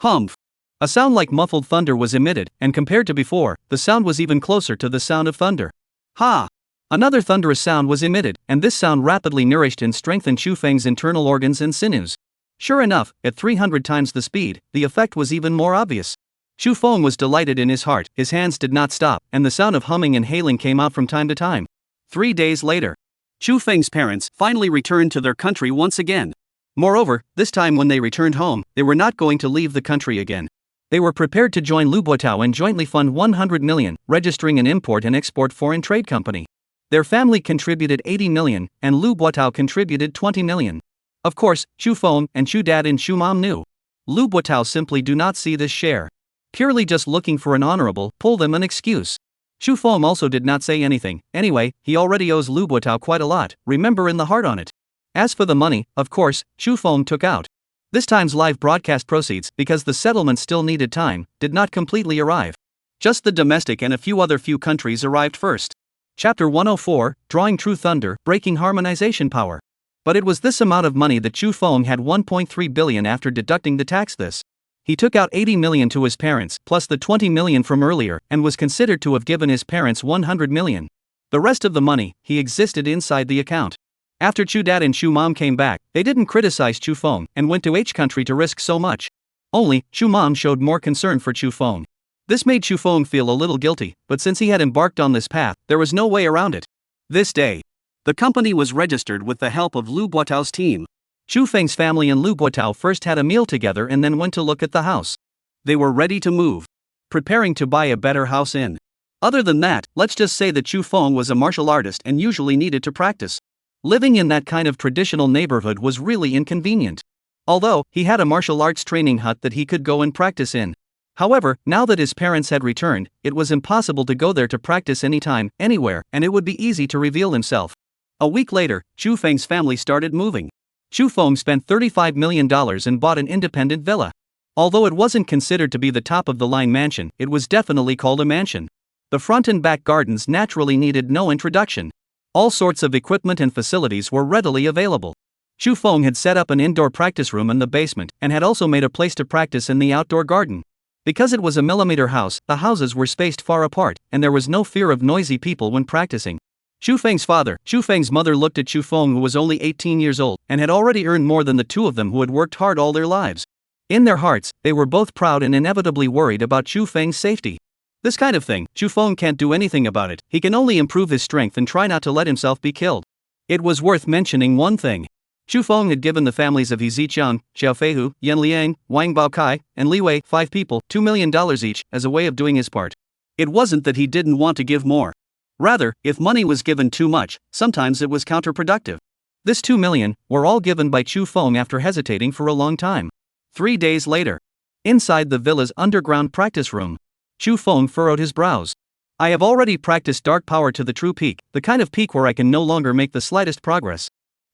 Humph! A sound like muffled thunder was emitted, and compared to before, the sound was even closer to the sound of thunder. Ha! Another thunderous sound was emitted, and this sound rapidly nourished and strengthened Xu Feng's internal organs and sinews. Sure enough, at 300 times the speed, the effect was even more obvious. Xu Feng was delighted in his heart, his hands did not stop, and the sound of humming and hailing came out from time to time. 3 days later, Xu Feng's parents finally returned to their country once again. Moreover, this time when they returned home, they were not going to leave the country again. They were prepared to join Lu Buotao and jointly fund 100 million, registering an import and export foreign trade company. Their family contributed 80 million, and Lu Buotao contributed 20 million. Of course, Xu Feng and Xu Dad and Xu Mom knew. Lu Buotao simply do not see this share. Purely just looking for an honorable, pull them an excuse. Xu Feng also did not say anything. Anyway, he already owes Lu Buotao quite a lot, remember in the heart on it. As for the money, of course, Xu Feng took out. This time's live broadcast proceeds, because the settlement still needed time, did not completely arrive. Just the domestic and a few countries arrived first. Chapter 104, Drawing True Thunder, Breaking Harmonization Power. But it was this amount of money that Xu Feng had 1.3 billion after deducting the tax this. He took out 80 million to his parents, plus the 20 million from earlier, and was considered to have given his parents 100 million. The rest of the money, he existed inside the account. After Xu Dad and Xu Mom came back, they didn't criticize Xu Feng and went to H country to risk so much. Only, Xu Mom showed more concern for Xu Feng. This made Xu Feng feel a little guilty, but since he had embarked on this path, there was no way around it. This day, the company was registered with the help of Lu Buotao's team. Xu Feng's family and Lu Buotao first had a meal together and then went to look at the house. They were ready to move, preparing to buy a better house in. Other than that, let's just say that Xu Feng was a martial artist and usually needed to practice. Living in that kind of traditional neighborhood was really inconvenient. Although, he had a martial arts training hut that he could go and practice in. However, now that his parents had returned, it was impossible to go there to practice anytime, anywhere, and it would be easy to reveal himself. A week later, Xu Feng's family started moving. Xu Feng spent $35 million and bought an independent villa. Although it wasn't considered to be the top-of-the-line mansion, it was definitely called a mansion. The front and back gardens naturally needed no introduction. All sorts of equipment and facilities were readily available. Xu Feng had set up an indoor practice room in the basement and had also made a place to practice in the outdoor garden. Because it was a millimeter house, the houses were spaced far apart, and there was no fear of noisy people when practicing. Xu Feng's mother looked at Xu Feng, who was only 18 years old, and had already earned more than the two of them who had worked hard all their lives. In their hearts, they were both proud and inevitably worried about Chu Feng's safety. This kind of thing, Chu Feng can't do anything about it, he can only improve his strength and try not to let himself be killed. It was worth mentioning one thing. Chu Feng had given the families of He Ziqiang, Xiao Feihu, Yan Liang, Wang Baokai, and Li Wei, 5 people, $2 million each, as a way of doing his part. It wasn't that he didn't want to give more. Rather, if money was given too much, sometimes it was counterproductive. This 2 million were all given by Chu Feng after hesitating for a long time. 3 days later. Inside the villa's underground practice room. Chu Feng furrowed his brows. I have already practiced dark power to the true peak, the kind of peak where I can no longer make the slightest progress.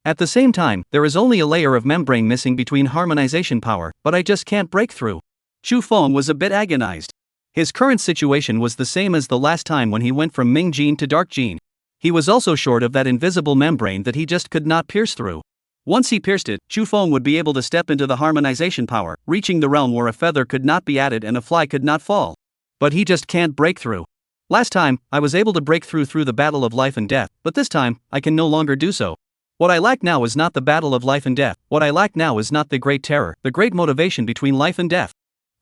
At the same time, there is only a layer of membrane missing between harmonization power, but I just can't break through. Chu Feng was a bit agonized. His current situation was the same as the last time when he went from Ming Gene to Dark Gene. He was also short of that invisible membrane that he just could not pierce through. Once he pierced it, Chu Feng would be able to step into the harmonization power, reaching the realm where a feather could not be added and a fly could not fall. But he just can't break through. Last time, I was able to break through the battle of life and death, but this time, I can no longer do so. What I lack now is not the battle of life and death, what I lack now is not the great terror, the great motivation between life and death.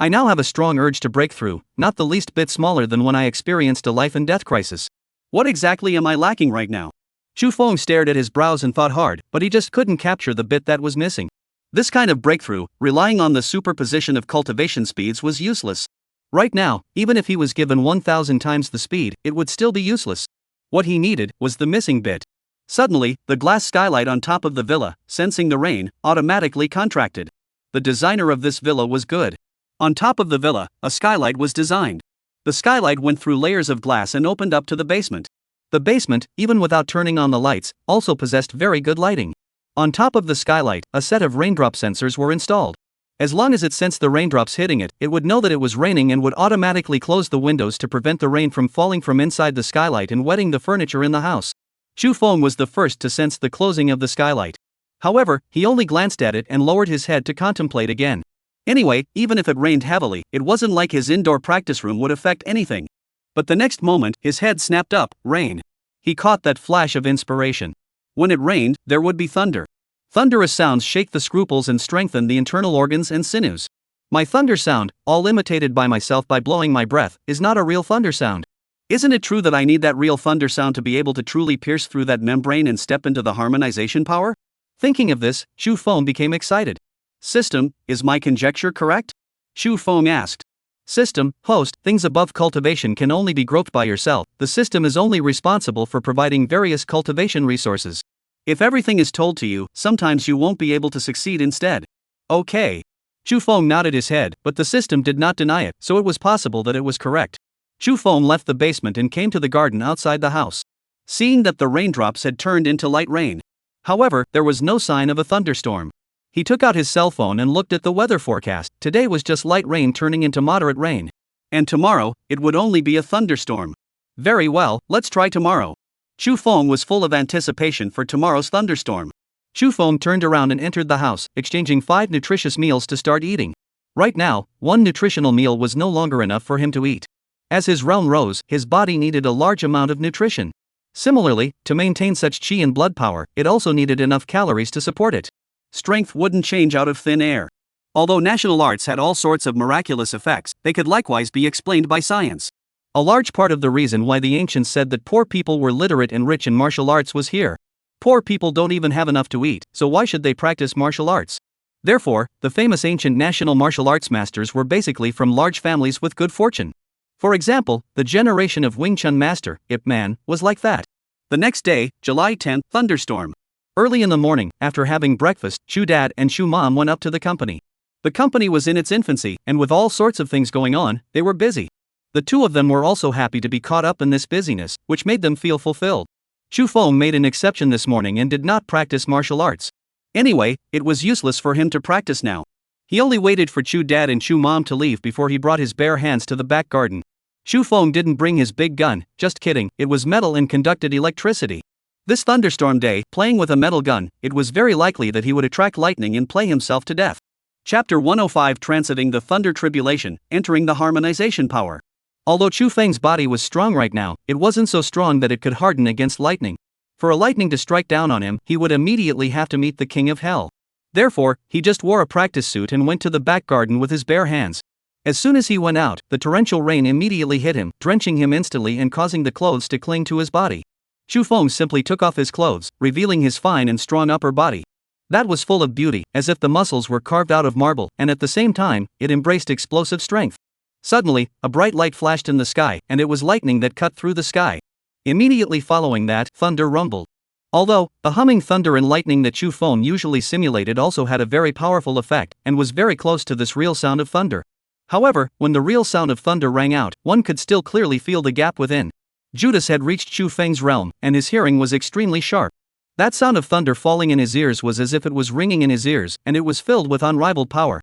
I now have a strong urge to break through, not the least bit smaller than when I experienced a life and death crisis. What exactly am I lacking right now? Chu Feng stared at his brows and thought hard, but he just couldn't capture the bit that was missing. This kind of breakthrough, relying on the superposition of cultivation speeds, was useless. Right now, even if he was given 1,000 times the speed, it would still be useless. What he needed was the missing bit. Suddenly, the glass skylight on top of the villa, sensing the rain, automatically contracted. The designer of this villa was good. On top of the villa, a skylight was designed. The skylight went through layers of glass and opened up to the basement. The basement, even without turning on the lights, also possessed very good lighting. On top of the skylight, a set of raindrop sensors were installed. As long as it sensed the raindrops hitting it, it would know that it was raining and would automatically close the windows to prevent the rain from falling from inside the skylight and wetting the furniture in the house. Chu Feng was the first to sense the closing of the skylight. However, he only glanced at it and lowered his head to contemplate again. Anyway, even if it rained heavily, it wasn't like his indoor practice room would affect anything. But the next moment, his head snapped up, rain. He caught that flash of inspiration. When it rained, there would be thunder. Thunderous sounds shake the scruples and strengthen the internal organs and sinews. My thunder sound, all imitated by myself by blowing my breath, is not a real thunder sound. Isn't it true that I need that real thunder sound to be able to truly pierce through that membrane and step into the harmonization power? Thinking of this, Chu Feng became excited. System, is my conjecture correct? Chu Feng asked. System, host, things above cultivation can only be groped by yourself. The system is only responsible for providing various cultivation resources. If everything is told to you, sometimes you won't be able to succeed instead. Okay. Chu Feng nodded his head, but the system did not deny it, so it was possible that it was correct. Chu Feng left the basement and came to the garden outside the house. Seeing that the raindrops had turned into light rain. However, there was no sign of a thunderstorm. He took out his cell phone and looked at the weather forecast. Today was just light rain turning into moderate rain. And tomorrow, it would only be a thunderstorm. Very well, let's try tomorrow. Chu Feng was full of anticipation for tomorrow's thunderstorm. Chu Feng turned around and entered the house, exchanging 5 nutritious meals to start eating. Right now, 1 nutritional meal was no longer enough for him to eat. As his realm rose, his body needed a large amount of nutrition. Similarly, to maintain such qi and blood power, it also needed enough calories to support it. Strength wouldn't change out of thin air. Although national arts had all sorts of miraculous effects, they could likewise be explained by science. A large part of the reason why the ancients said that poor people were literate and rich in martial arts was here. Poor people don't even have enough to eat, so why should they practice martial arts? Therefore, the famous ancient national martial arts masters were basically from large families with good fortune. For example, the generation of Wing Chun master, Ip Man, was like that. The next day, July 10th, thunderstorm. Early in the morning, after having breakfast, Chu Dad and Chu Mom went up to the company. The company was in its infancy, and with all sorts of things going on, they were busy. The two of them were also happy to be caught up in this busyness, which made them feel fulfilled. Chu Feng made an exception this morning and did not practice martial arts. Anyway, it was useless for him to practice now. He only waited for Chu Dad and Chu Mom to leave before he brought his bare hands to the back garden. Chu Feng didn't bring his big gun, just kidding, it was metal and conducted electricity. This thunderstorm day, playing with a metal gun, it was very likely that he would attract lightning and play himself to death. Chapter 105 Transiting the Thunder Tribulation, Entering the Harmonization Power. Although Chu Feng's body was strong right now, it wasn't so strong that it could harden against lightning. For a lightning to strike down on him, he would immediately have to meet the King of Hell. Therefore, he just wore a practice suit and went to the back garden with his bare hands. As soon as he went out, the torrential rain immediately hit him, drenching him instantly and causing the clothes to cling to his body. Chu Feng simply took off his clothes, revealing his fine and strong upper body. That was full of beauty, as if the muscles were carved out of marble, and at the same time, it embraced explosive strength. Suddenly, a bright light flashed in the sky, and it was lightning that cut through the sky. Immediately following that, thunder rumbled. Although, the humming thunder and lightning that Chu Feng usually simulated also had a very powerful effect, and was very close to this real sound of thunder. However, when the real sound of thunder rang out, one could still clearly feel the gap within. Judas had reached Chu Feng's realm, and his hearing was extremely sharp. That sound of thunder falling in his ears was as if it was ringing in his ears, and it was filled with unrivaled power.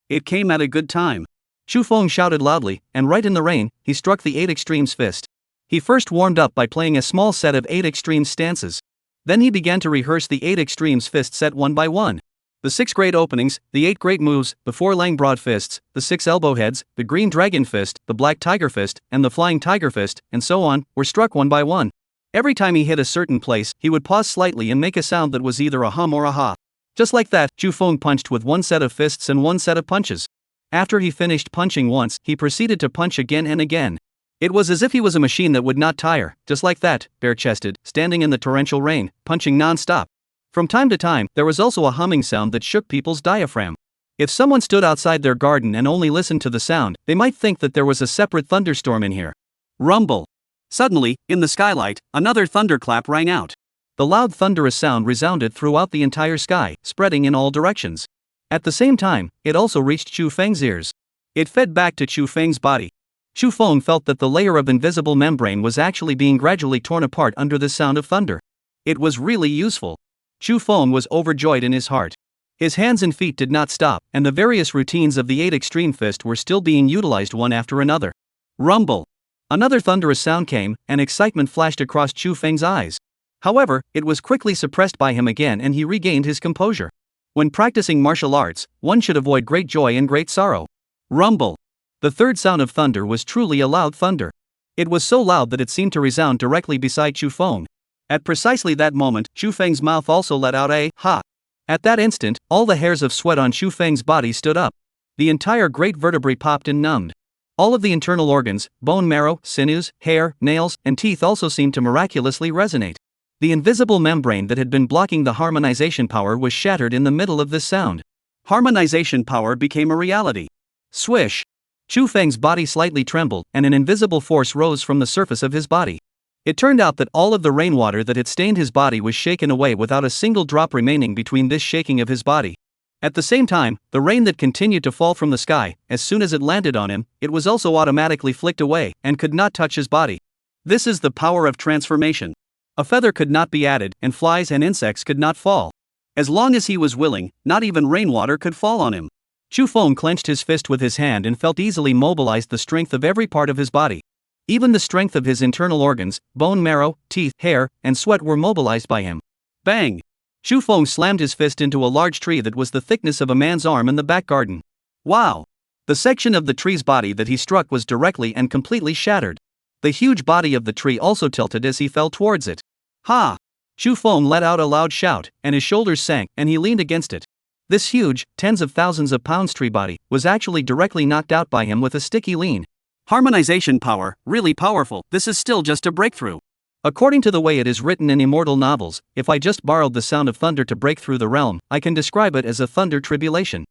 It came at a good time. Chu Feng shouted loudly, and right in the rain, he struck the 8 extremes fist. He first warmed up by playing a small set of 8 extremes stances. Then he began to rehearse the 8 extremes fist set one by one. The 6 great openings, the 8 great moves, the 4 lang broad fists, the 6 elbow heads, the green dragon fist, the black tiger fist, and the flying tiger fist, and so on, were struck one by one. Every time he hit a certain place, he would pause slightly and make a sound that was either a hum or a ha. Just like that, Chu Feng punched with one set of fists and one set of punches. After he finished punching once, he proceeded to punch again and again. It was as if he was a machine that would not tire, just like that, bare-chested, standing in the torrential rain, punching non-stop. From time to time, there was also a humming sound that shook people's diaphragm. If someone stood outside their garden and only listened to the sound, they might think that there was a separate thunderstorm in here. Rumble. Suddenly, in the skylight, another thunderclap rang out. The loud thunderous sound resounded throughout the entire sky, spreading in all directions. At the same time, it also reached Chu Feng's ears. It fed back to Chu Feng's body. Chu Feng felt that the layer of invisible membrane was actually being gradually torn apart under the sound of thunder. It was really useful. Chu Feng was overjoyed in his heart. His hands and feet did not stop, and the various routines of the 8 extreme fist were still being utilized one after another. Rumble. Another thunderous sound came, and excitement flashed across Chu Feng's eyes. However, it was quickly suppressed by him again and he regained his composure. When practicing martial arts, one should avoid great joy and great sorrow. Rumble. The third sound of thunder was truly a loud thunder. It was so loud that it seemed to resound directly beside Chu Feng. At precisely that moment, Chu Feng's mouth also let out a ha. At that instant, all the hairs of sweat on Chu Feng's body stood up. The entire great vertebrae popped and numbed. All of the internal organs, bone marrow, sinews, hair, nails, and teeth also seemed to miraculously resonate. The invisible membrane that had been blocking the harmonization power was shattered in the middle of this sound. Harmonization power became a reality. Swish! Chu Feng's body slightly trembled, and an invisible force rose from the surface of his body. It turned out that all of the rainwater that had stained his body was shaken away without a single drop remaining between this shaking of his body. At the same time, the rain that continued to fall from the sky, as soon as it landed on him, it was also automatically flicked away, and could not touch his body. This is the power of transformation. A feather could not be added, and flies and insects could not fall. As long as he was willing, not even rainwater could fall on him. Chu Feng clenched his fist with his hand and felt easily mobilized the strength of every part of his body. Even the strength of his internal organs, bone marrow, teeth, hair, and sweat were mobilized by him. Bang! Chu Feng slammed his fist into a large tree that was the thickness of a man's arm in the back garden. Wow! The section of the tree's body that he struck was directly and completely shattered. The huge body of the tree also tilted as he fell towards it. Ha! Chu Feng let out a loud shout, and his shoulders sank, and he leaned against it. This huge, tens of thousands of pounds tree body was actually directly knocked out by him with a sticky lean. Harmonization power, really powerful. This is still just a breakthrough. According to the way it is written in immortal novels, if I just borrowed the sound of thunder to break through the realm, I can describe it as a thunder tribulation.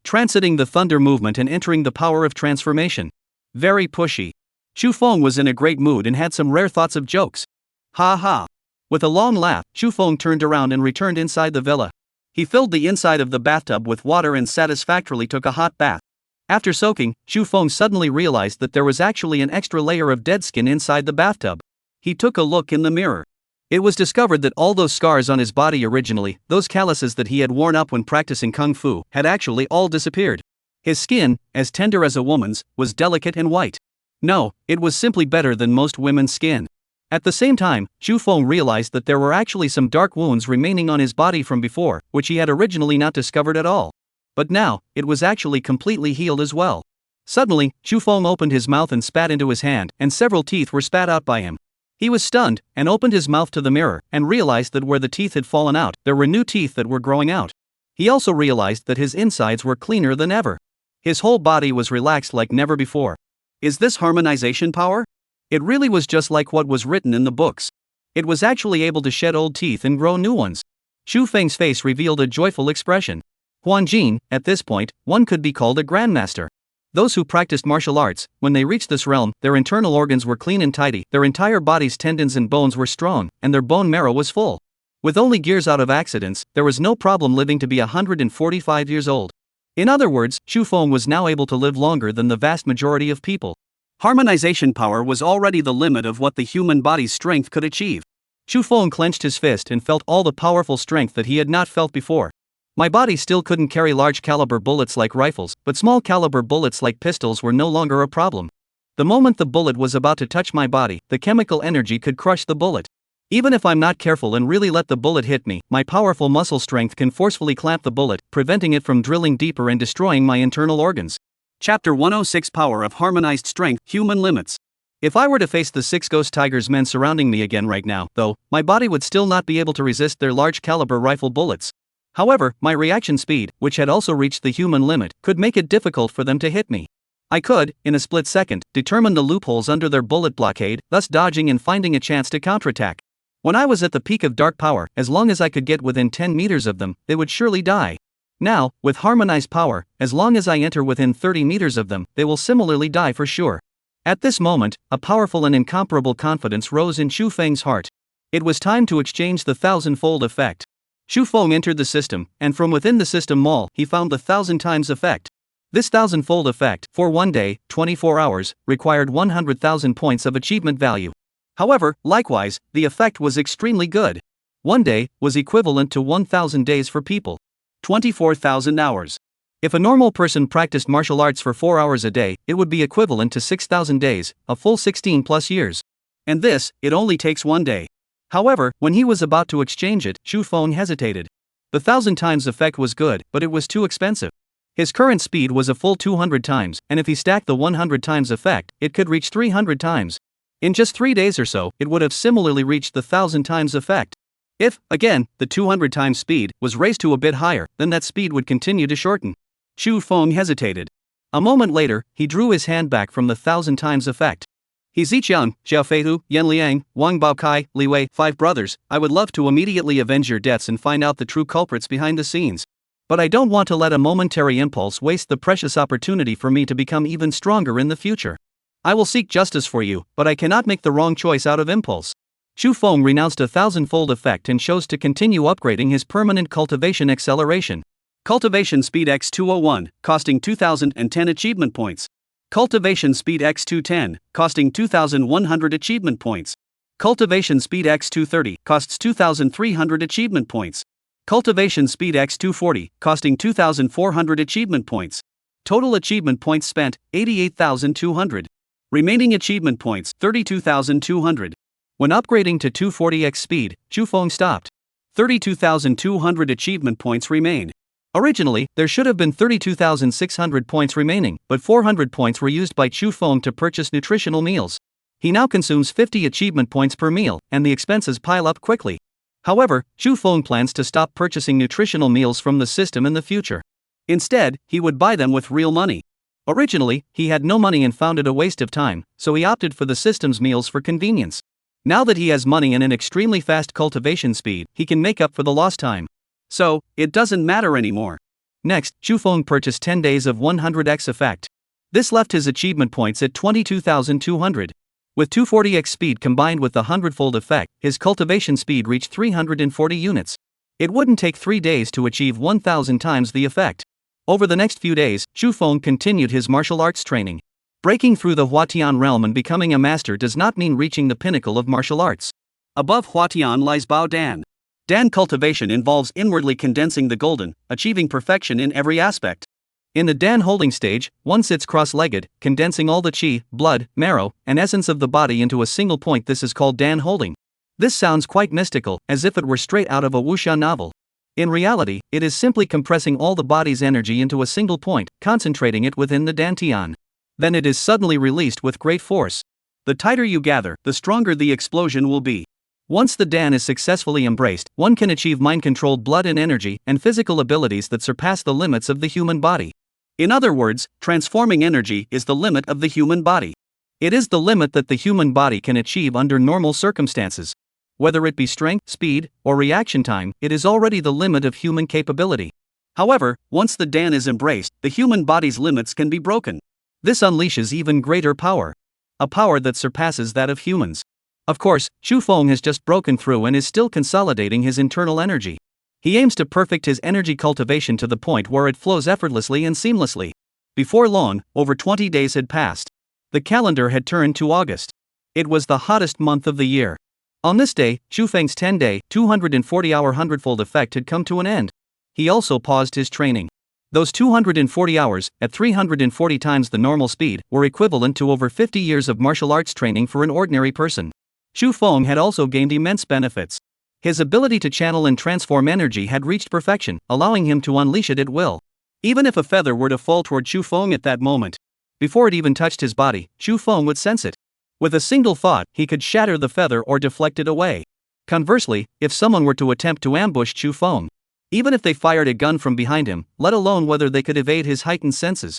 Transiting the thunder movement and entering the power of transformation. Very pushy. Chu Feng was in a great mood and had some rare thoughts of jokes. Ha ha. With a long laugh, Chu Feng turned around and returned inside the villa. He filled the inside of the bathtub with water and satisfactorily took a hot bath. After soaking, Chu Feng suddenly realized that there was actually an extra layer of dead skin inside the bathtub. He took a look in the mirror. It was discovered that all those scars on his body originally, those calluses that he had worn up when practicing kung fu, had actually all disappeared. His skin, as tender as a woman's, was delicate and white. No, it was simply better than most women's skin. At the same time, Chu Feng realized that there were actually some dark wounds remaining on his body from before, which he had originally not discovered at all. But now, it was actually completely healed as well. Suddenly, Chu Feng opened his mouth and spat into his hand, and several teeth were spat out by him. He was stunned, and opened his mouth to the mirror, and realized that where the teeth had fallen out, there were new teeth that were growing out. He also realized that his insides were cleaner than ever. His whole body was relaxed like never before. Is this harmonization power? It really was just like what was written in the books. It was actually able to shed old teeth and grow new ones. Xu Feng's face revealed a joyful expression. Huan Jin, at this point, one could be called a grandmaster. Those who practiced martial arts, when they reached this realm, their internal organs were clean and tidy, their entire body's tendons and bones were strong, and their bone marrow was full. With only gears out of accidents, there was no problem living to be 145 years old. In other words, Xu Feng was now able to live longer than the vast majority of people. Harmonization power was already the limit of what the human body's strength could achieve. Xu Feng clenched his fist and felt all the powerful strength that he had not felt before. My body still couldn't carry large caliber bullets like rifles, but small caliber bullets like pistols were no longer a problem. The moment the bullet was about to touch my body, the chemical energy could crush the bullet. Even if I'm not careful and really let the bullet hit me, my powerful muscle strength can forcefully clamp the bullet, preventing it from drilling deeper and destroying my internal organs. Chapter 106 Power of Harmonized Strength, Human Limits. If I were to face the 6 Ghost Tigers men surrounding me again right now, though, my body would still not be able to resist their large caliber rifle bullets. However, my reaction speed, which had also reached the human limit, could make it difficult for them to hit me. I could, in a split second, determine the loopholes under their bullet blockade, thus dodging and finding a chance to counterattack. When I was at the peak of dark power, as long as I could get within 10 meters of them, they would surely die. Now, with harmonized power, as long as I enter within 30 meters of them, they will similarly die for sure. At this moment, a powerful and incomparable confidence rose in Xu Feng's heart. It was time to exchange the 1,000-fold effect. Xu Feng entered the system, and from within the system mall, he found the 1,000 times effect. This 1,000-fold effect, for 1 day, 24 hours, required 100,000 points of achievement value. However, likewise, the effect was extremely good. 1 day was equivalent to 1,000 days for people. 24,000 hours. If a normal person practiced martial arts for 4 hours a day, it would be equivalent to 6,000 days, a full 16 plus years. And this, it only takes 1 day. However, when he was about to exchange it, Xu Feng hesitated. The 1,000 times effect was good, but it was too expensive. His current speed was a full 200 times, and if he stacked the 100 times effect, it could reach 300 times. In just 3 days or so, it would have similarly reached the 1,000 times effect. If, again, the 200 times speed was raised to a bit higher, then that speed would continue to shorten. Xu Feng hesitated. A moment later, he drew his hand back from the 1,000 times effect. He Ziqiang, Xiao Feihu, Yan Liang, Wang Baokai, Li Wei, 5 brothers, I would love to immediately avenge your deaths and find out the true culprits behind the scenes. But I don't want to let a momentary impulse waste the precious opportunity for me to become even stronger in the future. I will seek justice for you, but I cannot make the wrong choice out of impulse. Xu Feng renounced a 1,000-fold effect and chose to continue upgrading his permanent cultivation acceleration. Cultivation Speed X201, costing 2,010 achievement points. Cultivation Speed X210, costing 2,100 achievement points. Cultivation Speed X230, costs 2,300 achievement points. Cultivation Speed X240, costing 2,400 achievement points. Total achievement points spent, 88,200. Remaining achievement points, 32,200. When upgrading to 240x speed, Xu Feng stopped. 32,200 achievement points remain. Originally, there should have been 32,600 points remaining, but 400 points were used by Xu Feng to purchase nutritional meals. He now consumes 50 achievement points per meal, and the expenses pile up quickly. However, Xu Feng plans to stop purchasing nutritional meals from the system in the future. Instead, he would buy them with real money. Originally, he had no money and found it a waste of time, so he opted for the system's meals for convenience. Now that he has money and an extremely fast cultivation speed, he can make up for the lost time. So, it doesn't matter anymore. Next, Xu Feng purchased 10 days of 100x effect. This left his achievement points at 22,200. With 240x speed combined with the 100-fold effect, his cultivation speed reached 340 units. It wouldn't take 3 days to achieve 1,000 times the effect. Over the next few days, Xu Feng continued his martial arts training. Breaking through the Huatian realm and becoming a master does not mean reaching the pinnacle of martial arts. Above Huatian lies Bao Dan. Dan cultivation involves inwardly condensing the golden, achieving perfection in every aspect. In the Dan holding stage, one sits cross-legged, condensing all the qi, blood, marrow, and essence of the body into a single point. This is called Dan holding. This sounds quite mystical, as if it were straight out of a wuxia novel. In reality, it is simply compressing all the body's energy into a single point, concentrating it within the dantian. Then it is suddenly released with great force. The tighter you gather, the stronger the explosion will be. Once the Dan is successfully embraced, one can achieve mind-controlled blood and energy and physical abilities that surpass the limits of the human body. In other words, transforming energy is the limit of the human body. It is the limit that the human body can achieve under normal circumstances. Whether it be strength, speed, or reaction time, it is already the limit of human capability. However, once the Dan is embraced, the human body's limits can be broken. This unleashes even greater power. A power that surpasses that of humans. Of course, Chu Feng has just broken through and is still consolidating his internal energy. He aims to perfect his energy cultivation to the point where it flows effortlessly and seamlessly. Before long, over 20 days had passed. The calendar had turned to August. It was the hottest month of the year. On this day, Chu Feng's 10-day, 240-hour hundredfold effect had come to an end. He also paused his training. Those 240 hours, at 340 times the normal speed, were equivalent to over 50 years of martial arts training for an ordinary person. Chu Feng had also gained immense benefits. His ability to channel and transform energy had reached perfection, allowing him to unleash it at will. Even if a feather were to fall toward Chu Feng at that moment, before it even touched his body, Chu Feng would sense it. With a single thought, he could shatter the feather or deflect it away. Conversely, if someone were to attempt to ambush Chu Feng, even if they fired a gun from behind him, let alone whether they could evade his heightened senses.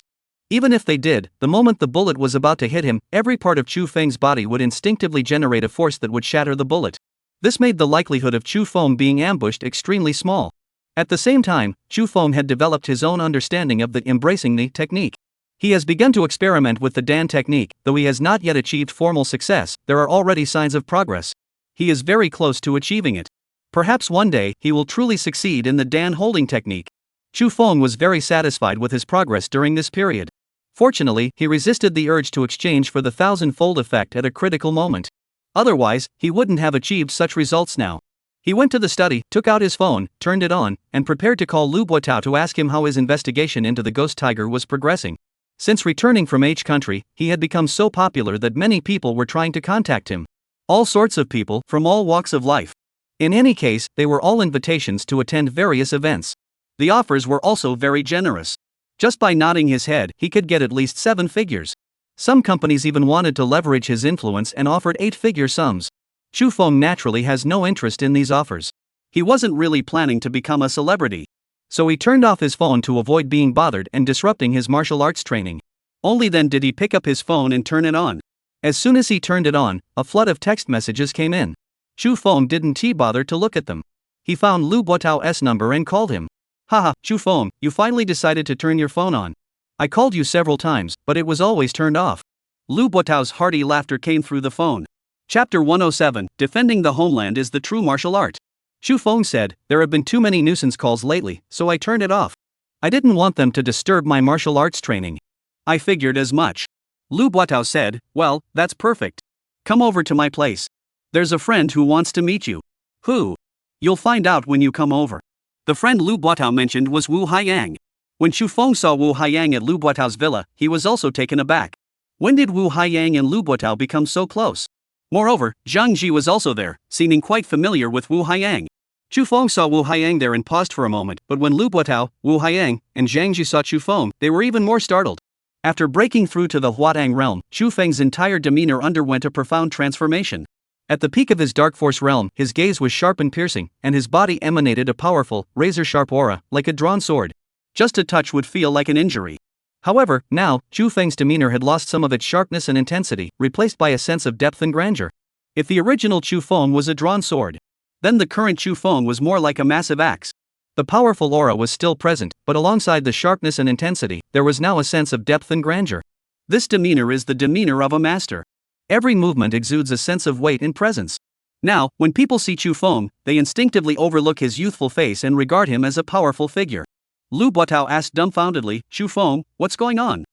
Even if they did, the moment the bullet was about to hit him, every part of Chu Feng's body would instinctively generate a force that would shatter the bullet. This made the likelihood of Chu Feng being ambushed extremely small. At the same time, Chu Feng had developed his own understanding of the embracing the technique. He has begun to experiment with the Dan technique, though he has not yet achieved formal success. There are already signs of progress. He is very close to achieving it. Perhaps one day, he will truly succeed in the Dan holding technique. Chu Feng was very satisfied with his progress during this period. Fortunately, he resisted the urge to exchange for the 1,000-fold effect at a critical moment. Otherwise, he wouldn't have achieved such results now. He went to the study, took out his phone, turned it on, and prepared to call Lu Buotao to ask him how his investigation into the ghost tiger was progressing. Since returning from H country, he had become so popular that many people were trying to contact him. All sorts of people, from all walks of life. In any case, they were all invitations to attend various events. The offers were also very generous. Just by nodding his head, he could get at least 7 figures. Some companies even wanted to leverage his influence and offered 8-figure sums. Chu Feng naturally has no interest in these offers. He wasn't really planning to become a celebrity. So he turned off his phone to avoid being bothered and disrupting his martial arts training. Only then did he pick up his phone and turn it on. As soon as he turned it on, a flood of text messages came in. Chu Feng didn't bother to look at them. He found Lu Buotao's number and called him. Haha, Chu Feng, you finally decided to turn your phone on. I called you several times, but it was always turned off. Lu Buotao's hearty laughter came through the phone. Chapter 107, Defending the Homeland is the True Martial Art. Chu Feng said, there have been too many nuisance calls lately, so I turned it off. I didn't want them to disturb my martial arts training. I figured as much. Lu Buotao said, well, that's perfect. Come over to my place. There's a friend who wants to meet you. Who? You'll find out when you come over. The friend Lu Buotao mentioned was Wu Haiyang. When Chu Feng saw Wu Haiyang at Lu Buotao's villa, he was also taken aback. When did Wu Haiyang and Lu Buotao become so close? Moreover, Zhang Ji was also there, seeming quite familiar with Wu Haiyang. Chu Feng saw Wu Haiyang there and paused for a moment, but when Lu Buotao, Wu Haiyang, and Zhang Ji saw Chu Feng, they were even more startled. After breaking through to the Huatang realm, Chu Feng's entire demeanor underwent a profound transformation. At the peak of his dark force realm, his gaze was sharp and piercing, and his body emanated a powerful, razor-sharp aura, like a drawn sword. Just a touch would feel like an injury. However, now, Chu Feng's demeanor had lost some of its sharpness and intensity, replaced by a sense of depth and grandeur. If the original Chu Feng was a drawn sword, then the current Chu Feng was more like a massive axe. The powerful aura was still present, but alongside the sharpness and intensity, there was now a sense of depth and grandeur. This demeanor is the demeanor of a master. Every movement exudes a sense of weight and presence. Now, when people see Chu Feng, they instinctively overlook his youthful face and regard him as a powerful figure. Lu Buotao asked dumbfoundedly, Chu Feng, what's going on?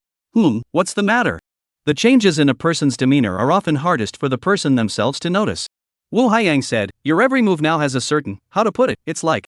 What's the matter? The changes in a person's demeanor are often hardest for the person themselves to notice. Wu Haiyang said, your every move now has a certain, how to put it, it's like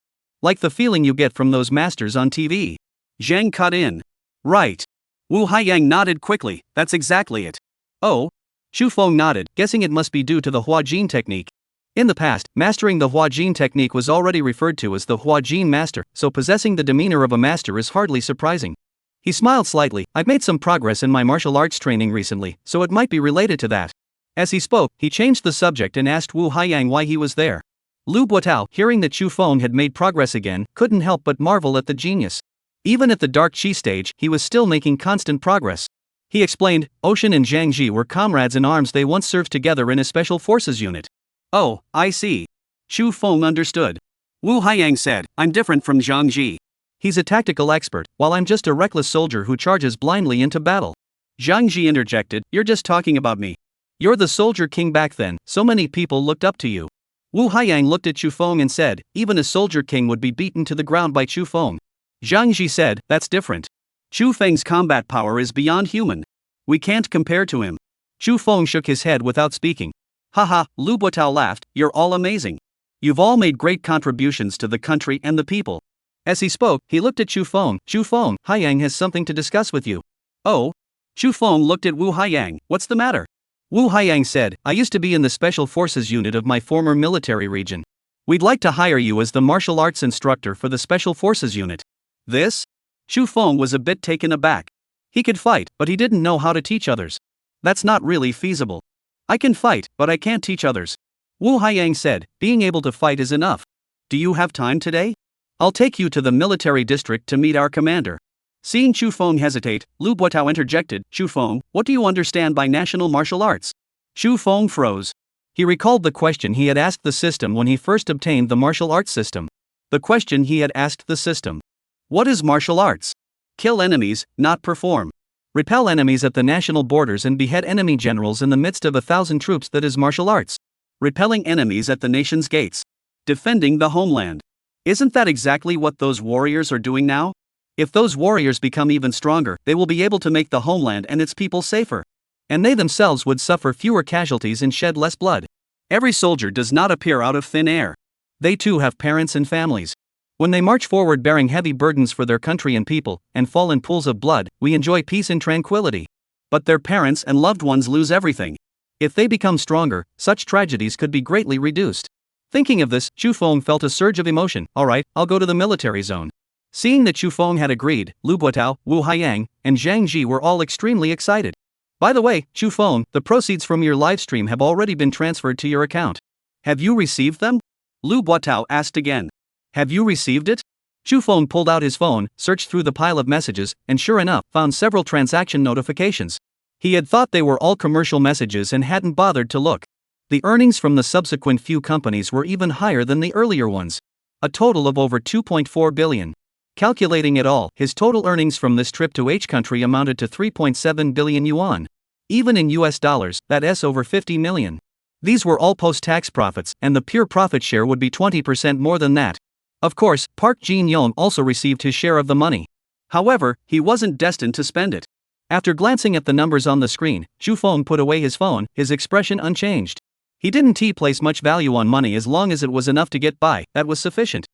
the feeling you get from those masters on TV. Zhang cut in. Right. Wu Haiyang nodded quickly, that's exactly it. Oh? Chu Feng nodded, guessing it must be due to the Huajin technique. In the past, mastering the Huajin technique was already referred to as the Huajin master, so possessing the demeanor of a master is hardly surprising. He smiled slightly, I've made some progress in my martial arts training recently, so it might be related to that. As he spoke, he changed the subject and asked Wu Haiyang why he was there. Lu Buotao, hearing that Chu Feng had made progress again, couldn't help but marvel at the genius. Even at the Dark Chi stage, he was still making constant progress. He explained, Ocean and Zhang Ji were comrades in arms. They once served together in a special forces unit. Oh, I see. Chu Feng understood. Wu Haiyang said, I'm different from Zhang Ji. He's a tactical expert, while I'm just a reckless soldier who charges blindly into battle. Zhang Ji interjected, you're just talking about me. You're the soldier king back then, so many people looked up to you. Wu Haiyang looked at Chu Feng and said, even a soldier king would be beaten to the ground by Chu Feng. Zhang Ji said, that's different. Chu Feng's combat power is beyond human. We can't compare to him. Chu Feng shook his head without speaking. Haha, Lu Buotao laughed, you're all amazing. You've all made great contributions to the country and the people. As he spoke, he looked at Chu Feng. Chu Feng, Haiyang has something to discuss with you. Oh? Chu Feng looked at Wu Haiyang, what's the matter? Wu Haiyang said, I used to be in the Special Forces unit of my former military region. We'd like to hire you as the martial arts instructor for the Special Forces unit. This? Chu Feng was a bit taken aback. He could fight, but he didn't know how to teach others. That's not really feasible. I can fight, but I can't teach others. Wu Haiyang said, being able to fight is enough. Do you have time today? I'll take you to the military district to meet our commander. Seeing Chu Feng hesitate, Lu Buotao interjected, Chu Feng, what do you understand by national martial arts? Chu Feng froze. He recalled the question he had asked the system when he first obtained the martial arts system. The question he had asked the system. What is martial arts? Kill enemies, not perform. Repel enemies at the national borders and behead enemy generals in the midst of 1,000 troops. That is martial arts. Repelling enemies at the nation's gates. Defending the homeland. Isn't that exactly what those warriors are doing now? If those warriors become even stronger, they will be able to make the homeland and its people safer. And they themselves would suffer fewer casualties and shed less blood. Every soldier does not appear out of thin air. They too have parents and families. When they march forward bearing heavy burdens for their country and people, and fall in pools of blood, we enjoy peace and tranquility. But their parents and loved ones lose everything. If they become stronger, such tragedies could be greatly reduced. Thinking of this, Chu Feng felt a surge of emotion. Alright, I'll go to the military zone. Seeing that Chu Feng had agreed, Lu Buotao, Wu Haiyang, and Zhang Ji were all extremely excited. By the way, Chu Feng, the proceeds from your livestream have already been transferred to your account. Have you received them? Lu Buotao asked again. Have you received it? Chu Feng pulled out his phone, searched through the pile of messages, and sure enough, found several transaction notifications. He had thought they were all commercial messages and hadn't bothered to look. The earnings from the subsequent few companies were even higher than the earlier ones. A total of over 2.4 billion. Calculating it all, his total earnings from this trip to H country amounted to 3.7 billion yuan. Even in US dollars, that's over 50 million. These were all post-tax profits, and the pure profit share would be 20% more than that. Of course, Park Jin-yong also received his share of the money. However, he wasn't destined to spend it. After glancing at the numbers on the screen, Chu Feng put away his phone, his expression unchanged. He didn't place much value on money as long as it was enough to get by, that was sufficient.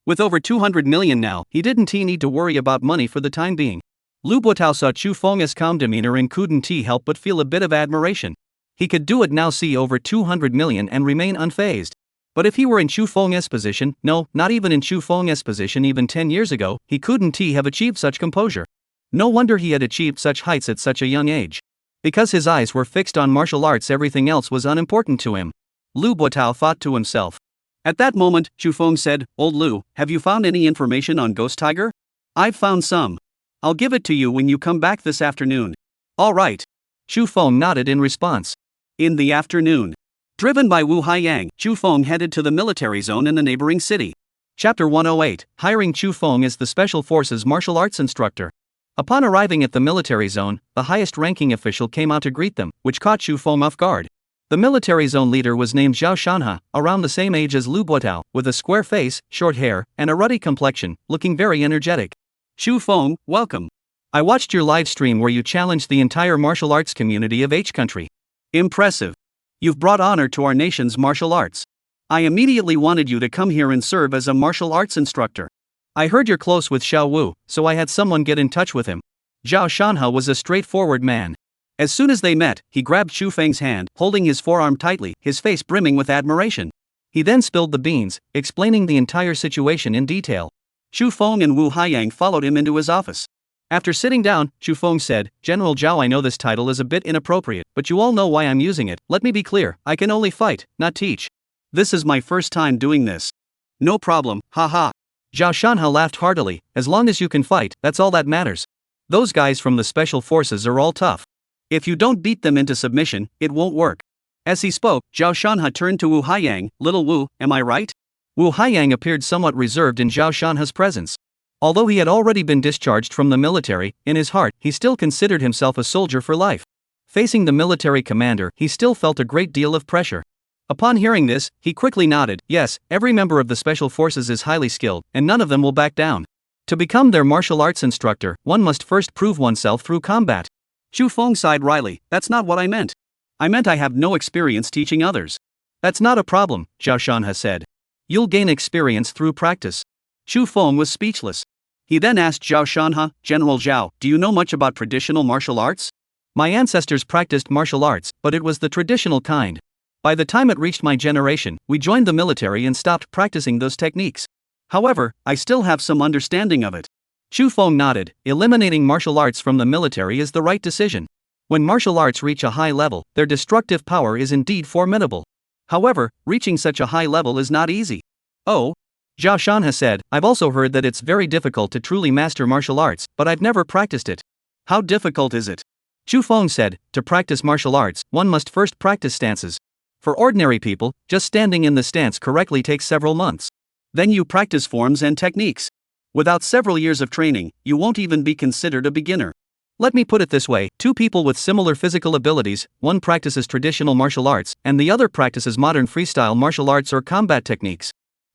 With over 200 million now, he didn't need to worry about money for the time being. Lu Buotao saw Chu Feng's calm demeanor and couldn't help but feel a bit of admiration. He could do it now, see over 200 million and remain unfazed. But if he were in Chu Feng's position, no, not even in Chu Feng's position even 10 years ago, he couldn't have achieved such composure. No wonder he had achieved such heights at such a young age. Because his eyes were fixed on martial arts, everything else was unimportant to him. Lu Buotao thought to himself. At that moment, Chu Feng said, Old Lu, have you found any information on Ghost Tiger? I've found some. I'll give it to you when you come back this afternoon. All right. Chu Feng nodded in response. In the afternoon. Driven by Wu Haiyang, Chu Feng headed to the military zone in the neighboring city. Chapter 108, Hiring Chu Feng as the Special Forces martial arts instructor. Upon arriving at the military zone, the highest-ranking official came out to greet them, which caught Chu Feng off guard. The military zone leader was named Zhao Shanha, around the same age as Lu Buotao, with a square face, short hair, and a ruddy complexion, looking very energetic. Chu Feng, welcome. I watched your live stream where you challenged the entire martial arts community of H country. Impressive. You've brought honor to our nation's martial arts. I immediately wanted you to come here and serve as a martial arts instructor. I heard you're close with Xiao Wu, so I had someone get in touch with him. Zhao Shanha was a straightforward man. As soon as they met, he grabbed Chu Feng's hand, holding his forearm tightly, his face brimming with admiration. He then spilled the beans, explaining the entire situation in detail. Chu Feng and Wu Haiyang followed him into his office. After sitting down, Chu Feng said, General Zhao, I know this title is a bit inappropriate, but you all know why I'm using it. Let me be clear, I can only fight, not teach. This is my first time doing this. No problem, haha. Zhao Shanha laughed heartily. As long as you can fight, that's all that matters. Those guys from the special forces are all tough. If you don't beat them into submission, it won't work. As he spoke, Zhao Shanha turned to Wu Haiyang. Little Wu, am I right? Wu Haiyang appeared somewhat reserved in Zhao Shanha's presence. Although he had already been discharged from the military, in his heart, he still considered himself a soldier for life. Facing the military commander, he still felt a great deal of pressure. Upon hearing this, he quickly nodded. Yes, every member of the special forces is highly skilled, and none of them will back down. To become their martial arts instructor, one must first prove oneself through combat. Chu Feng sighed wryly. That's not what I meant. I meant I have no experience teaching others. That's not a problem, Zhao Shanha said. You'll gain experience through practice. Chu Feng was speechless. He then asked Zhao Shanha, General Zhao, do you know much about traditional martial arts? My ancestors practiced martial arts, but it was the traditional kind. By the time it reached my generation, we joined the military and stopped practicing those techniques. However, I still have some understanding of it. Chu Feng nodded. Eliminating martial arts from the military is the right decision. When martial arts reach a high level, their destructive power is indeed formidable. However, reaching such a high level is not easy. Oh? Zhao Shanha said, I've also heard that it's very difficult to truly master martial arts, but I've never practiced it. How difficult is it? Chu Feng said, to practice martial arts, one must first practice stances. For ordinary people, just standing in the stance correctly takes several months. Then you practice forms and techniques. Without several years of training, you won't even be considered a beginner. Let me put it this way, two people with similar physical abilities, one practices traditional martial arts, and the other practices modern freestyle martial arts or combat techniques.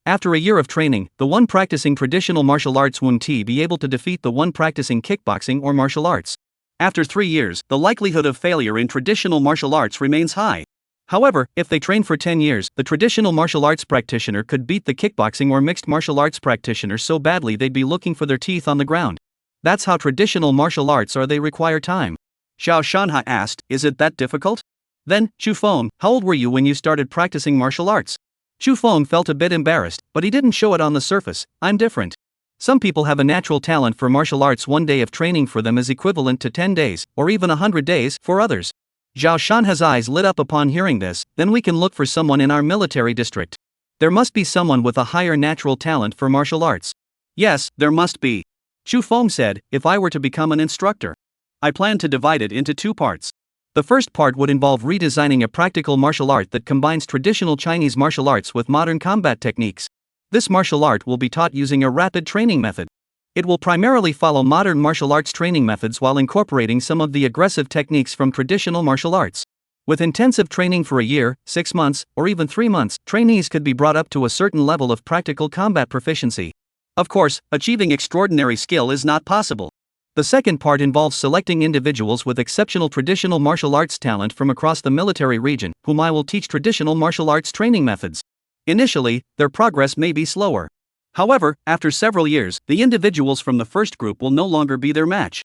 After a year of training, the one practicing traditional martial arts won't be able to defeat the one practicing kickboxing or martial arts. After 3 years, the likelihood of failure in traditional martial arts remains high. However, if they train for 10 years, the traditional martial arts practitioner could beat the kickboxing or mixed martial arts practitioner so badly they'd be looking for their teeth on the ground. That's how traditional martial arts are, they require time. Zhao Shanha asked, is it that difficult? Then, Chu Feng, how old were you when you started practicing martial arts? Chu Feng felt a bit embarrassed, but he didn't show it on the surface. I'm different. Some people have a natural talent for martial arts. 1 day of training for them is equivalent to 10 days, or even 100 days, for others. Zhao Shanha's eyes lit up upon hearing this. Then we can look for someone in our military district. There must be someone with a higher natural talent for martial arts. Yes, there must be. Chu Feng said, if I were to become an instructor, I plan to divide it into 2 parts. The first part would involve redesigning a practical martial art that combines traditional Chinese martial arts with modern combat techniques. This martial art will be taught using a rapid training method. It will primarily follow modern martial arts training methods while incorporating some of the aggressive techniques from traditional martial arts. With intensive training for a year, 6 months, or even 3 months, trainees could be brought up to a certain level of practical combat proficiency. Of course, achieving extraordinary skill is not possible. The second part involves selecting individuals with exceptional traditional martial arts talent from across the military region, whom I will teach traditional martial arts training methods. Initially, their progress may be slower. However, after several years, the individuals from the first group will no longer be their match.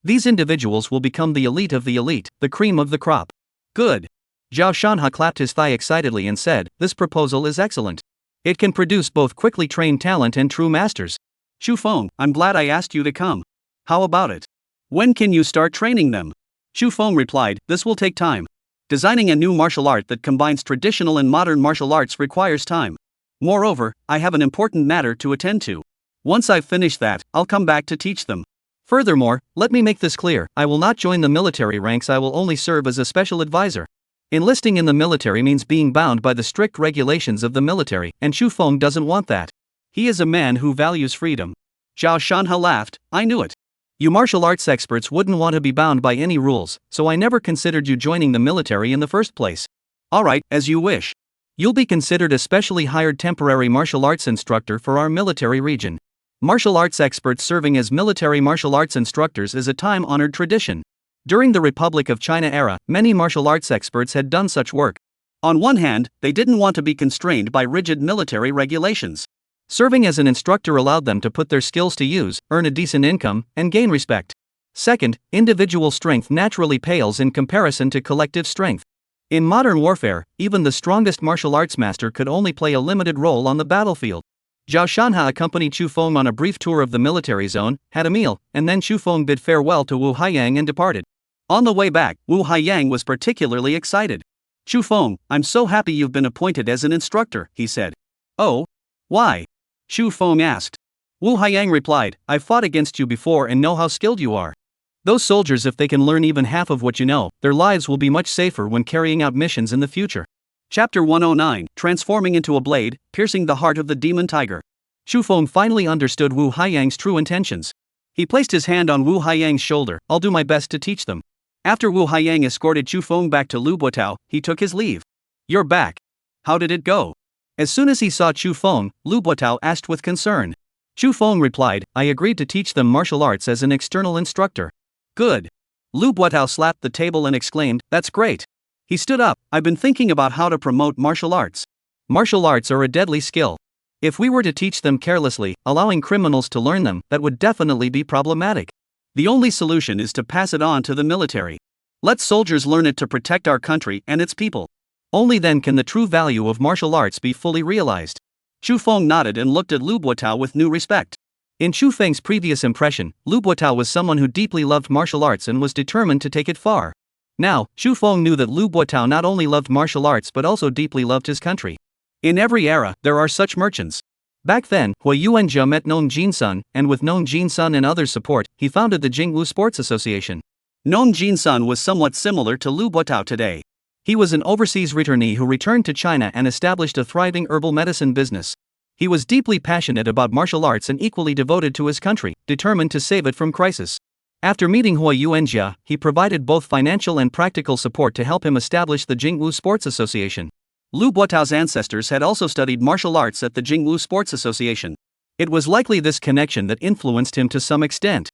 These individuals will become the elite of the elite, the cream of the crop. Good. Zhao Shanha clapped his thigh excitedly and said, this proposal is excellent. It can produce both quickly trained talent and true masters. Chu Feng, I'm glad I asked you to come. How about it? When can you start training them? Chu Feng replied, this will take time. Designing a new martial art that combines traditional and modern martial arts requires time. Moreover, I have an important matter to attend to. Once I've finished that, I'll come back to teach them. Furthermore, let me make this clear, I will not join the military ranks, I will only serve as a special advisor. Enlisting in the military means being bound by the strict regulations of the military, and Chu Feng doesn't want that. He is a man who values freedom. Zhao Shanha laughed, I knew it. You martial arts experts wouldn't want to be bound by any rules, so I never considered you joining the military in the first place. Alright, as you wish. You'll be considered a specially hired temporary martial arts instructor for our military region. Martial arts experts serving as military martial arts instructors is a time-honored tradition. During the Republic of China era, many martial arts experts had done such work. On one hand, they didn't want to be constrained by rigid military regulations. Serving as an instructor allowed them to put their skills to use, earn a decent income, and gain respect. Second, individual strength naturally pales in comparison to collective strength. In modern warfare, even the strongest martial arts master could only play a limited role on the battlefield. Zhao Shanha accompanied Chu Feng on a brief tour of the military zone, had a meal, and then Chu Feng bid farewell to Wu Haiyang and departed. On the way back, Wu Haiyang was particularly excited. Chu Feng, I'm so happy you've been appointed as an instructor, he said. Oh? Why? Chu Feng asked. Wu Haiyang replied, I've fought against you before and know how skilled you are. Those soldiers, if they can learn even half of what you know, their lives will be much safer when carrying out missions in the future. Chapter 109, Transforming into a Blade, Piercing the Heart of the Demon Tiger. Chu Feng finally understood Wu Haiyang's true intentions. He placed his hand on Wu Haiyang's shoulder. I'll do my best to teach them. After Wu Haiyang escorted Chu Feng back to Lu Buotao, he took his leave. You're back. How did it go? As soon as he saw Chu Feng, Lu Buotao asked with concern. Chu Feng replied, I agreed to teach them martial arts as an external instructor. Good. Lu Buotao slapped the table and exclaimed, That's great. He stood up. I've been thinking about how to promote martial arts. Martial arts are a deadly skill. If we were to teach them carelessly, allowing criminals to learn them, that would definitely be problematic. The only solution is to pass it on to the military. Let soldiers learn it to protect our country and its people. Only then can the true value of martial arts be fully realized. Chu Feng nodded and looked at Lu Buotao with new respect. In Chu Feng's previous impression, Lu Buotao was someone who deeply loved martial arts and was determined to take it far. Now, Chu Feng knew that Lu Buotao not only loved martial arts but also deeply loved his country. In every era, there are such merchants. Back then, Hui Yuanjia met Nong Jinsun, and with Nong Jinsun and others' support, he founded the Jingwu Sports Association. Nong Jinsun was somewhat similar to Lu Buotao today. He was an overseas returnee who returned to China and established a thriving herbal medicine business. He was deeply passionate about martial arts and equally devoted to his country, determined to save it from crisis. After meeting Hui Yuanjia, he provided both financial and practical support to help him establish the Jingwu Sports Association. Lu Buotao's ancestors had also studied martial arts at the Jingwu Sports Association. It was likely this connection that influenced him to some extent.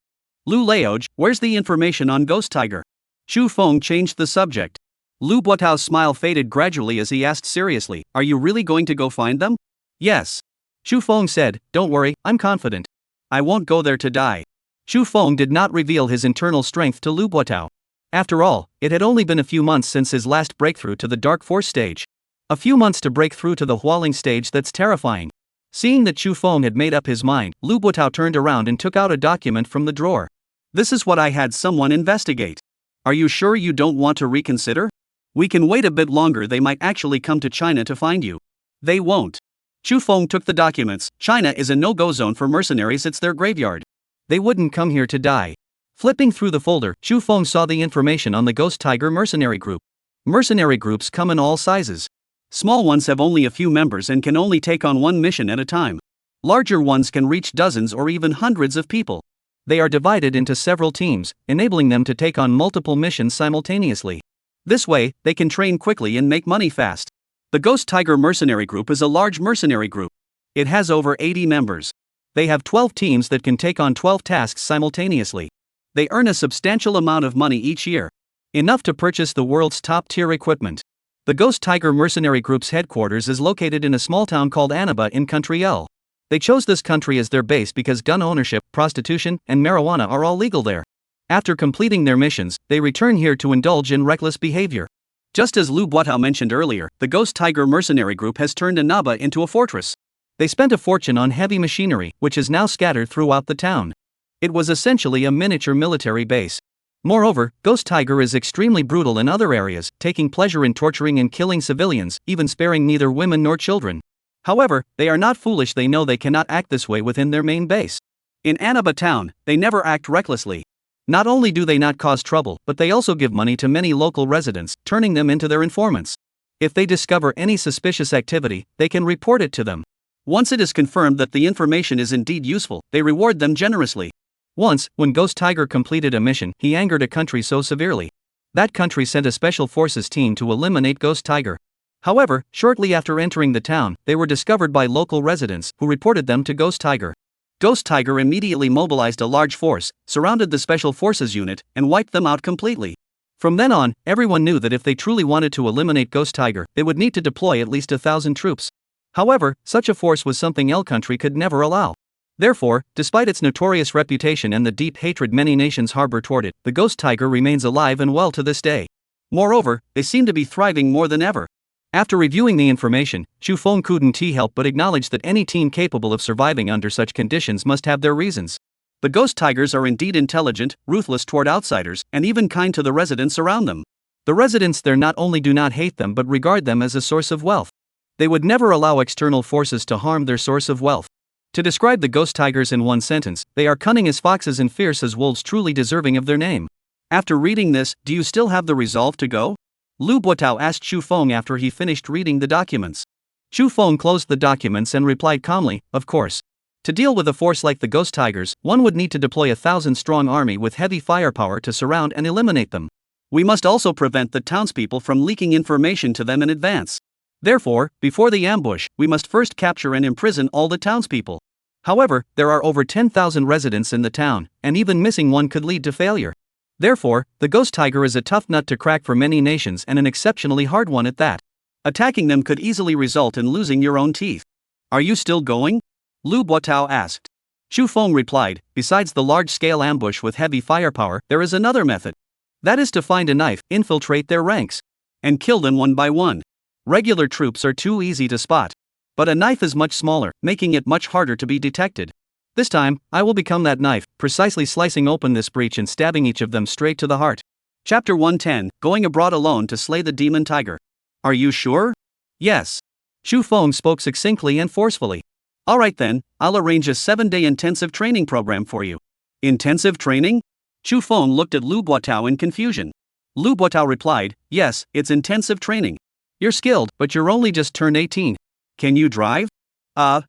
Lu Laoj, where's the information on Ghost Tiger? Chu Feng changed the subject. Lu Buotao's smile faded gradually as he asked seriously, Are you really going to go find them? Yes. Chu Feng said, Don't worry, I'm confident. I won't go there to die. Chu Feng did not reveal his internal strength to Lu Buotao. After all, it had only been a few months since his last breakthrough to the Dark Force stage. A few months to break through to the Hualing stage, that's terrifying. Seeing that Chu Feng had made up his mind, Lu Buotao turned around and took out a document from the drawer. This is what I had someone investigate. Are you sure you don't want to reconsider? We can wait a bit longer, they might actually come to China to find you. They won't. Chu Feng took the documents. China is a no-go zone for mercenaries, it's their graveyard. They wouldn't come here to die. Flipping through the folder, Chu Feng saw the information on the Ghost Tiger mercenary group. Mercenary groups come in all sizes. Small ones have only a few members and can only take on one mission at a time. Larger ones can reach dozens or even hundreds of people. They are divided into several teams, enabling them to take on multiple missions simultaneously. This way, they can train quickly and make money fast. The Ghost Tiger mercenary group is a large mercenary group. It has over 80 members. They have 12 teams that can take on 12 tasks simultaneously. They earn a substantial amount of money each year. Enough to purchase the world's top-tier equipment. The Ghost Tiger mercenary group's headquarters is located in a small town called Annaba in Country L. They chose this country as their base because gun ownership, prostitution, and marijuana are all legal there. After completing their missions, they return here to indulge in reckless behavior. Just as Lu Buotao mentioned earlier, the Ghost Tiger mercenary group has turned Annaba into a fortress. They spent a fortune on heavy machinery, which is now scattered throughout the town. It was essentially a miniature military base. Moreover, Ghost Tiger is extremely brutal in other areas, taking pleasure in torturing and killing civilians, even sparing neither women nor children. However, they are not foolish, they know they cannot act this way within their main base. In Annaba town, they never act recklessly. Not only do they not cause trouble, but they also give money to many local residents, turning them into their informants. If they discover any suspicious activity, they can report it to them. Once it is confirmed that the information is indeed useful, they reward them generously. Once, when Ghost Tiger completed a mission, he angered a country so severely. That country sent a special forces team to eliminate Ghost Tiger. However, shortly after entering the town, they were discovered by local residents, who reported them to Ghost Tiger. Ghost Tiger immediately mobilized a large force, surrounded the special forces unit, and wiped them out completely. From then on, everyone knew that if they truly wanted to eliminate Ghost Tiger, they would need to deploy at least 1,000 troops. However, such a force was something L country could never allow. Therefore, despite its notorious reputation and the deep hatred many nations harbor toward it, the Ghost Tiger remains alive and well to this day. Moreover, they seem to be thriving more than ever. After reviewing the information, Chu Feng couldn't help but acknowledge that any team capable of surviving under such conditions must have their reasons. The ghost tigers are indeed intelligent, ruthless toward outsiders, and even kind to the residents around them. The residents there not only do not hate them but regard them as a source of wealth. They would never allow external forces to harm their source of wealth. To describe the ghost tigers in one sentence, they are cunning as foxes and fierce as wolves, truly deserving of their name. After reading this, do you still have the resolve to go? Lu Buotao asked Chu Feng after he finished reading the documents. Chu Feng closed the documents and replied calmly, "Of course. To deal with a force like the ghost tigers, one would need to deploy a 1,000-strong army with heavy firepower to surround and eliminate them. We must also prevent the townspeople from leaking information to them in advance. Therefore, before the ambush, we must first capture and imprison all the townspeople. However, there are over 10,000 residents in the town, and even missing one could lead to failure. Therefore, the ghost tiger is a tough nut to crack for many nations and an exceptionally hard one at that. Attacking them could easily result in losing your own teeth. Are you still going?" Lu Buotao asked. Chu Feng replied, "Besides the large-scale ambush with heavy firepower, there is another method. That is to find a knife, infiltrate their ranks, and kill them one by one. Regular troops are too easy to spot. But a knife is much smaller, making it much harder to be detected. This time, I will become that knife, precisely slicing open this breach and stabbing each of them straight to the heart." Chapter 110, Going Abroad Alone to Slay the Demon Tiger. "Are you sure?" "Yes." Chu Feng spoke succinctly and forcefully. "Alright then, I'll arrange a 7-day intensive training program for you." "Intensive training?" Chu Feng looked at Lu Buotao in confusion. Lu Buotao replied, "Yes, it's intensive training. You're skilled, but you're only just turned 18. Can you drive?"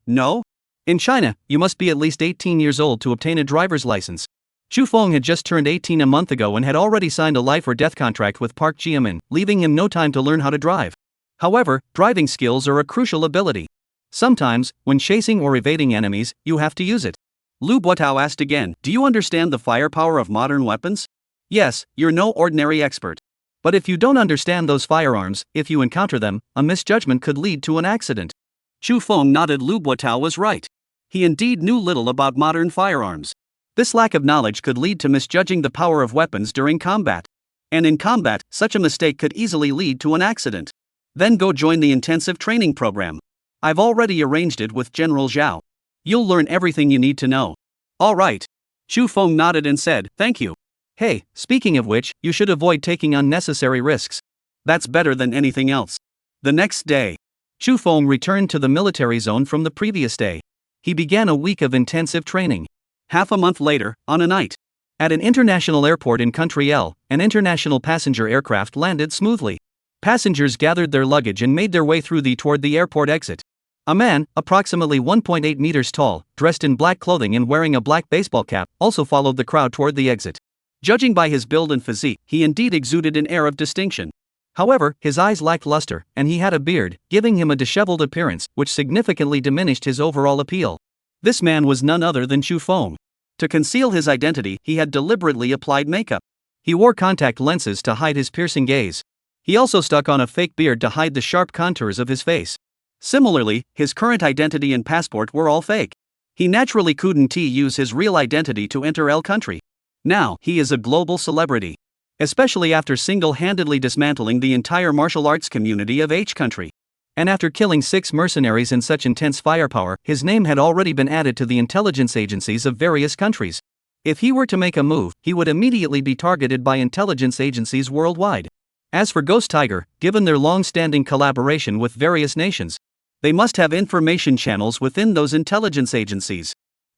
No. In China, you must be at least 18 years old to obtain a driver's license. Chu Feng had just turned 18 a month ago and had already signed a life or death contract with Park Jiamin, leaving him no time to learn how to drive. However, driving skills are a crucial ability. Sometimes, when chasing or evading enemies, you have to use it. Lu Buotao asked again, "Do you understand the firepower of modern weapons?" "Yes, you're no ordinary expert. But if you don't understand those firearms, if you encounter them, a misjudgment could lead to an accident." Chu Feng nodded. Lu Buotao was right. He indeed knew little about modern firearms. This lack of knowledge could lead to misjudging the power of weapons during combat. And in combat, such a mistake could easily lead to an accident. Then go join the intensive training program. I've already arranged it with General Zhao. You'll learn everything you need to know. All right. Chu Feng nodded and said, "Thank you." "Hey, speaking of which, you should avoid taking unnecessary risks. That's better than anything else." The next day, Chu Feng returned to the military zone from the previous day. He began a week of intensive training. Half a month later, on a night, at an international airport in Country L, an international passenger aircraft landed smoothly. Passengers gathered their luggage and made their way toward the airport exit. A man, approximately 1.8 meters tall, dressed in black clothing and wearing a black baseball cap, also followed the crowd toward the exit. Judging by his build and physique, he indeed exuded an air of distinction. However, his eyes lacked luster, and he had a beard, giving him a disheveled appearance, which significantly diminished his overall appeal. This man was none other than Chu Feng. To conceal his identity, he had deliberately applied makeup. He wore contact lenses to hide his piercing gaze. He also stuck on a fake beard to hide the sharp contours of his face. Similarly, his current identity and passport were all fake. He naturally couldn't use his real identity to enter L country. Now, he is a global celebrity, especially after single-handedly dismantling the entire martial arts community of H country. And after killing 6 mercenaries in such intense firepower, his name had already been added to the intelligence agencies of various countries. If he were to make a move, he would immediately be targeted by intelligence agencies worldwide. As for Ghost Tiger, given their long-standing collaboration with various nations, they must have information channels within those intelligence agencies.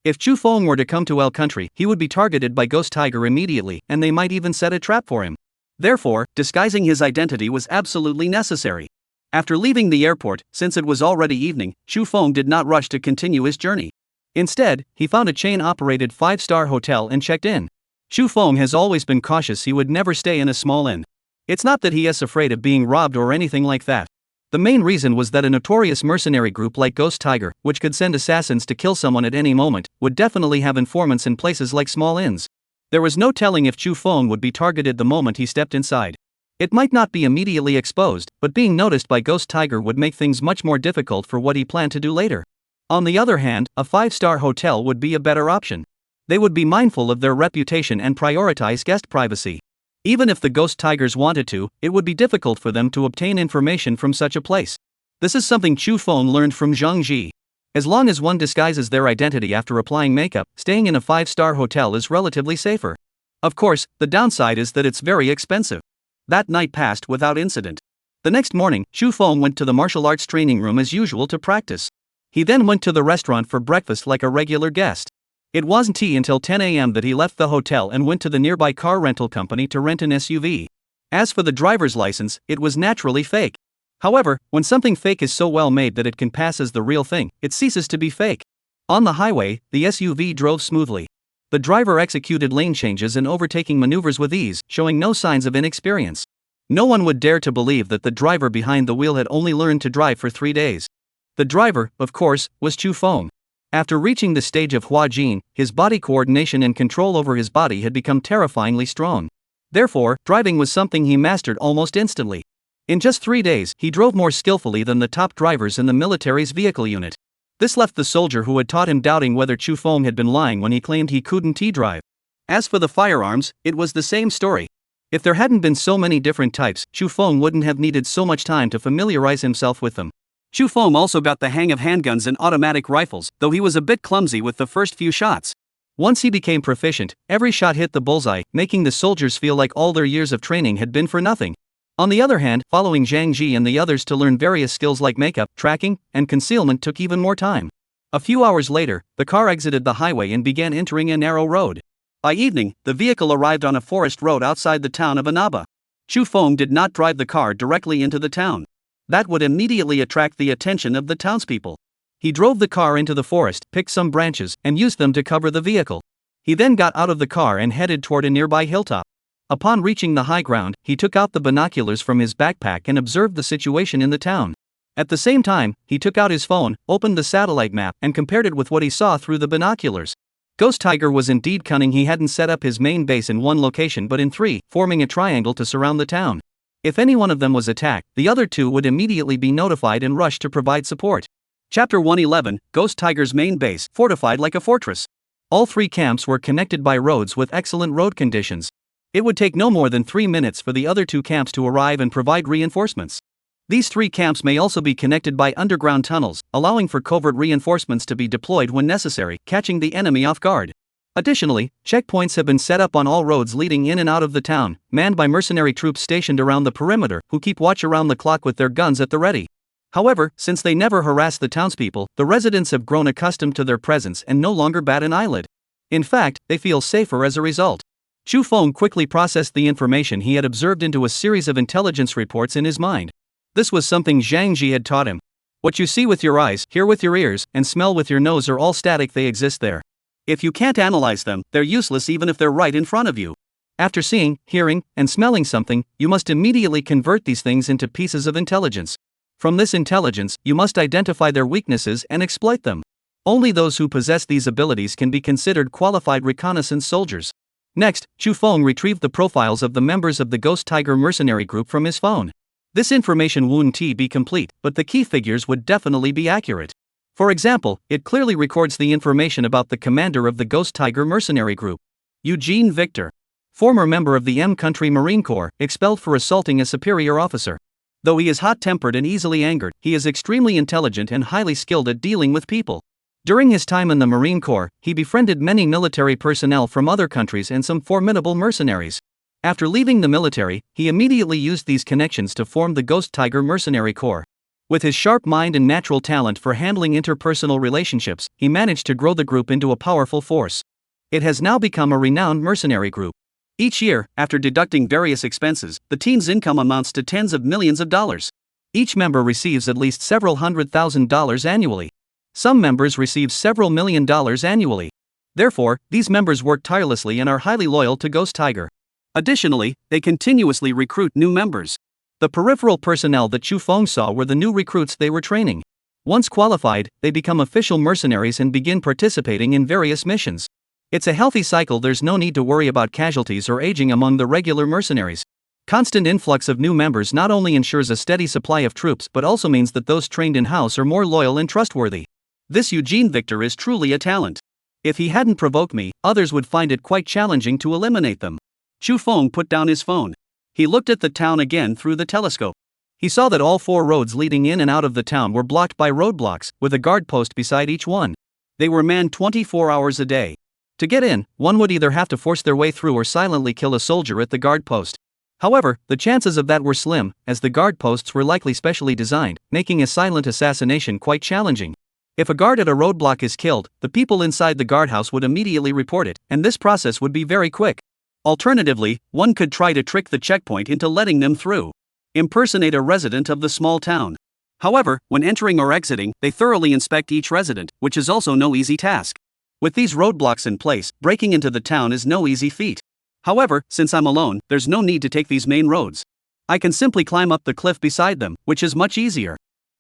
If Chu Feng were to come to L country, he would be targeted by Ghost Tiger immediately, and they might even set a trap for him. Therefore, disguising his identity was absolutely necessary. After leaving the airport, since it was already evening, Chu Feng did not rush to continue his journey. Instead, he found a chain-operated 5-star hotel and checked in. Chu Feng has always been cautious. He would never stay in a small inn. It's not that he is afraid of being robbed or anything like that. The main reason was that a notorious mercenary group like Ghost Tiger, which could send assassins to kill someone at any moment, would definitely have informants in places like small inns. There was no telling if Chu Feng would be targeted the moment he stepped inside. It might not be immediately exposed, but being noticed by Ghost Tiger would make things much more difficult for what he planned to do later. On the other hand, a 5-star hotel would be a better option. They would be mindful of their reputation and prioritize guest privacy. Even if the ghost tigers wanted to, it would be difficult for them to obtain information from such a place. This is something Chu Feng learned from Zhang Ji. As long as one disguises their identity after applying makeup, staying in a 5-star hotel is relatively safer. Of course, the downside is that it's very expensive. That night passed without incident. The next morning, Chu Feng went to the martial arts training room as usual to practice. He then went to the restaurant for breakfast like a regular guest. It wasn't until 10 a.m. that he left the hotel and went to the nearby car rental company to rent an SUV. As for the driver's license, it was naturally fake. However, when something fake is so well made that it can pass as the real thing, it ceases to be fake. On the highway, the SUV drove smoothly. The driver executed lane changes and overtaking maneuvers with ease, showing no signs of inexperience. No one would dare to believe that the driver behind the wheel had only learned to drive for 3 days. The driver, of course, was Chu Feng. After reaching the stage of Hua Jin, his body coordination and control over his body had become terrifyingly strong. Therefore, driving was something he mastered almost instantly. In just 3 days, he drove more skillfully than the top drivers in the military's vehicle unit. This left the soldier who had taught him doubting whether Chu Feng had been lying when he claimed he couldn't drive. As for the firearms, it was the same story. If there hadn't been so many different types, Chu Feng wouldn't have needed so much time to familiarize himself with them. Chu Feng also got the hang of handguns and automatic rifles, though he was a bit clumsy with the first few shots. Once he became proficient, every shot hit the bullseye, making the soldiers feel like all their years of training had been for nothing. On the other hand, following Zhang Ji and the others to learn various skills like makeup, tracking, and concealment took even more time. A few hours later, the car exited the highway and began entering a narrow road. By evening, the vehicle arrived on a forest road outside the town of Anaba. Chu Feng did not drive the car directly into the town. That would immediately attract the attention of the townspeople. He drove the car into the forest, picked some branches, and used them to cover the vehicle. He then got out of the car and headed toward a nearby hilltop. Upon reaching the high ground, he took out the binoculars from his backpack and observed the situation in the town. At the same time, he took out his phone, opened the satellite map, and compared it with what he saw through the binoculars. Ghost Tiger was indeed cunning. He hadn't set up his main base in one location but in 3, forming a triangle to surround the town. If any one of them was attacked, the other 2 would immediately be notified and rush to provide support. Chapter 111, Ghost Tiger's main base, fortified like a fortress. All 3 camps were connected by roads with excellent road conditions. It would take no more than 3 minutes for the other 2 camps to arrive and provide reinforcements. These 3 camps may also be connected by underground tunnels, allowing for covert reinforcements to be deployed when necessary, catching the enemy off guard. Additionally, checkpoints have been set up on all roads leading in and out of the town, manned by mercenary troops stationed around the perimeter, who keep watch around the clock with their guns at the ready. However, since they never harass the townspeople, the residents have grown accustomed to their presence and no longer bat an eyelid. In fact, they feel safer as a result. Chu Feng quickly processed the information he had observed into a series of intelligence reports in his mind. This was something Zhang Ji had taught him. What you see with your eyes, hear with your ears, and smell with your nose are all static. They exist there. If you can't analyze them, they're useless even if they're right in front of you. After seeing, hearing, and smelling something, you must immediately convert these things into pieces of intelligence. From this intelligence, you must identify their weaknesses and exploit them. Only those who possess these abilities can be considered qualified reconnaissance soldiers. Next, Chu Feng retrieved the profiles of the members of the Ghost Tiger mercenary group from his phone. This information wouldn't be complete, but the key figures would definitely be accurate. For example, it clearly records the information about the commander of the Ghost Tiger mercenary group, Eugene Victor. Former member of the M Country Marine Corps, expelled for assaulting a superior officer. Though he is hot-tempered and easily angered, he is extremely intelligent and highly skilled at dealing with people. During his time in the Marine Corps, he befriended many military personnel from other countries and some formidable mercenaries. After leaving the military, he immediately used these connections to form the Ghost Tiger Mercenary Corps. With his sharp mind and natural talent for handling interpersonal relationships, he managed to grow the group into a powerful force. It has now become a renowned mercenary group. Each year, after deducting various expenses, the team's income amounts to tens of millions of dollars. Each member receives at least several $100,000 annually. Some members receive several $1 million annually. Therefore, these members work tirelessly and are highly loyal to Ghost Tiger. Additionally, they continuously recruit new members. The peripheral personnel that Chu Feng saw were the new recruits they were training. Once qualified, they become official mercenaries and begin participating in various missions. It's a healthy cycle. There's no need to worry about casualties or aging among the regular mercenaries. Constant influx of new members not only ensures a steady supply of troops but also means that those trained in-house are more loyal and trustworthy. This Eugene Victor is truly a talent. If he hadn't provoked me, others would find it quite challenging to eliminate them. Chu Feng put down his phone. He looked at the town again through the telescope. He saw that all 4 roads leading in and out of the town were blocked by roadblocks, with a guard post beside each one. They were manned 24 hours a day. To get in, one would either have to force their way through or silently kill a soldier at the guard post. However, the chances of that were slim, as the guard posts were likely specially designed, making a silent assassination quite challenging. If a guard at a roadblock is killed, the people inside the guardhouse would immediately report it, and this process would be very quick. Alternatively, one could try to trick the checkpoint into letting them through. Impersonate a resident of the small town. However, when entering or exiting, they thoroughly inspect each resident, which is also no easy task. With these roadblocks in place, breaking into the town is no easy feat. However, since I'm alone, there's no need to take these main roads. I can simply climb up the cliff beside them, which is much easier.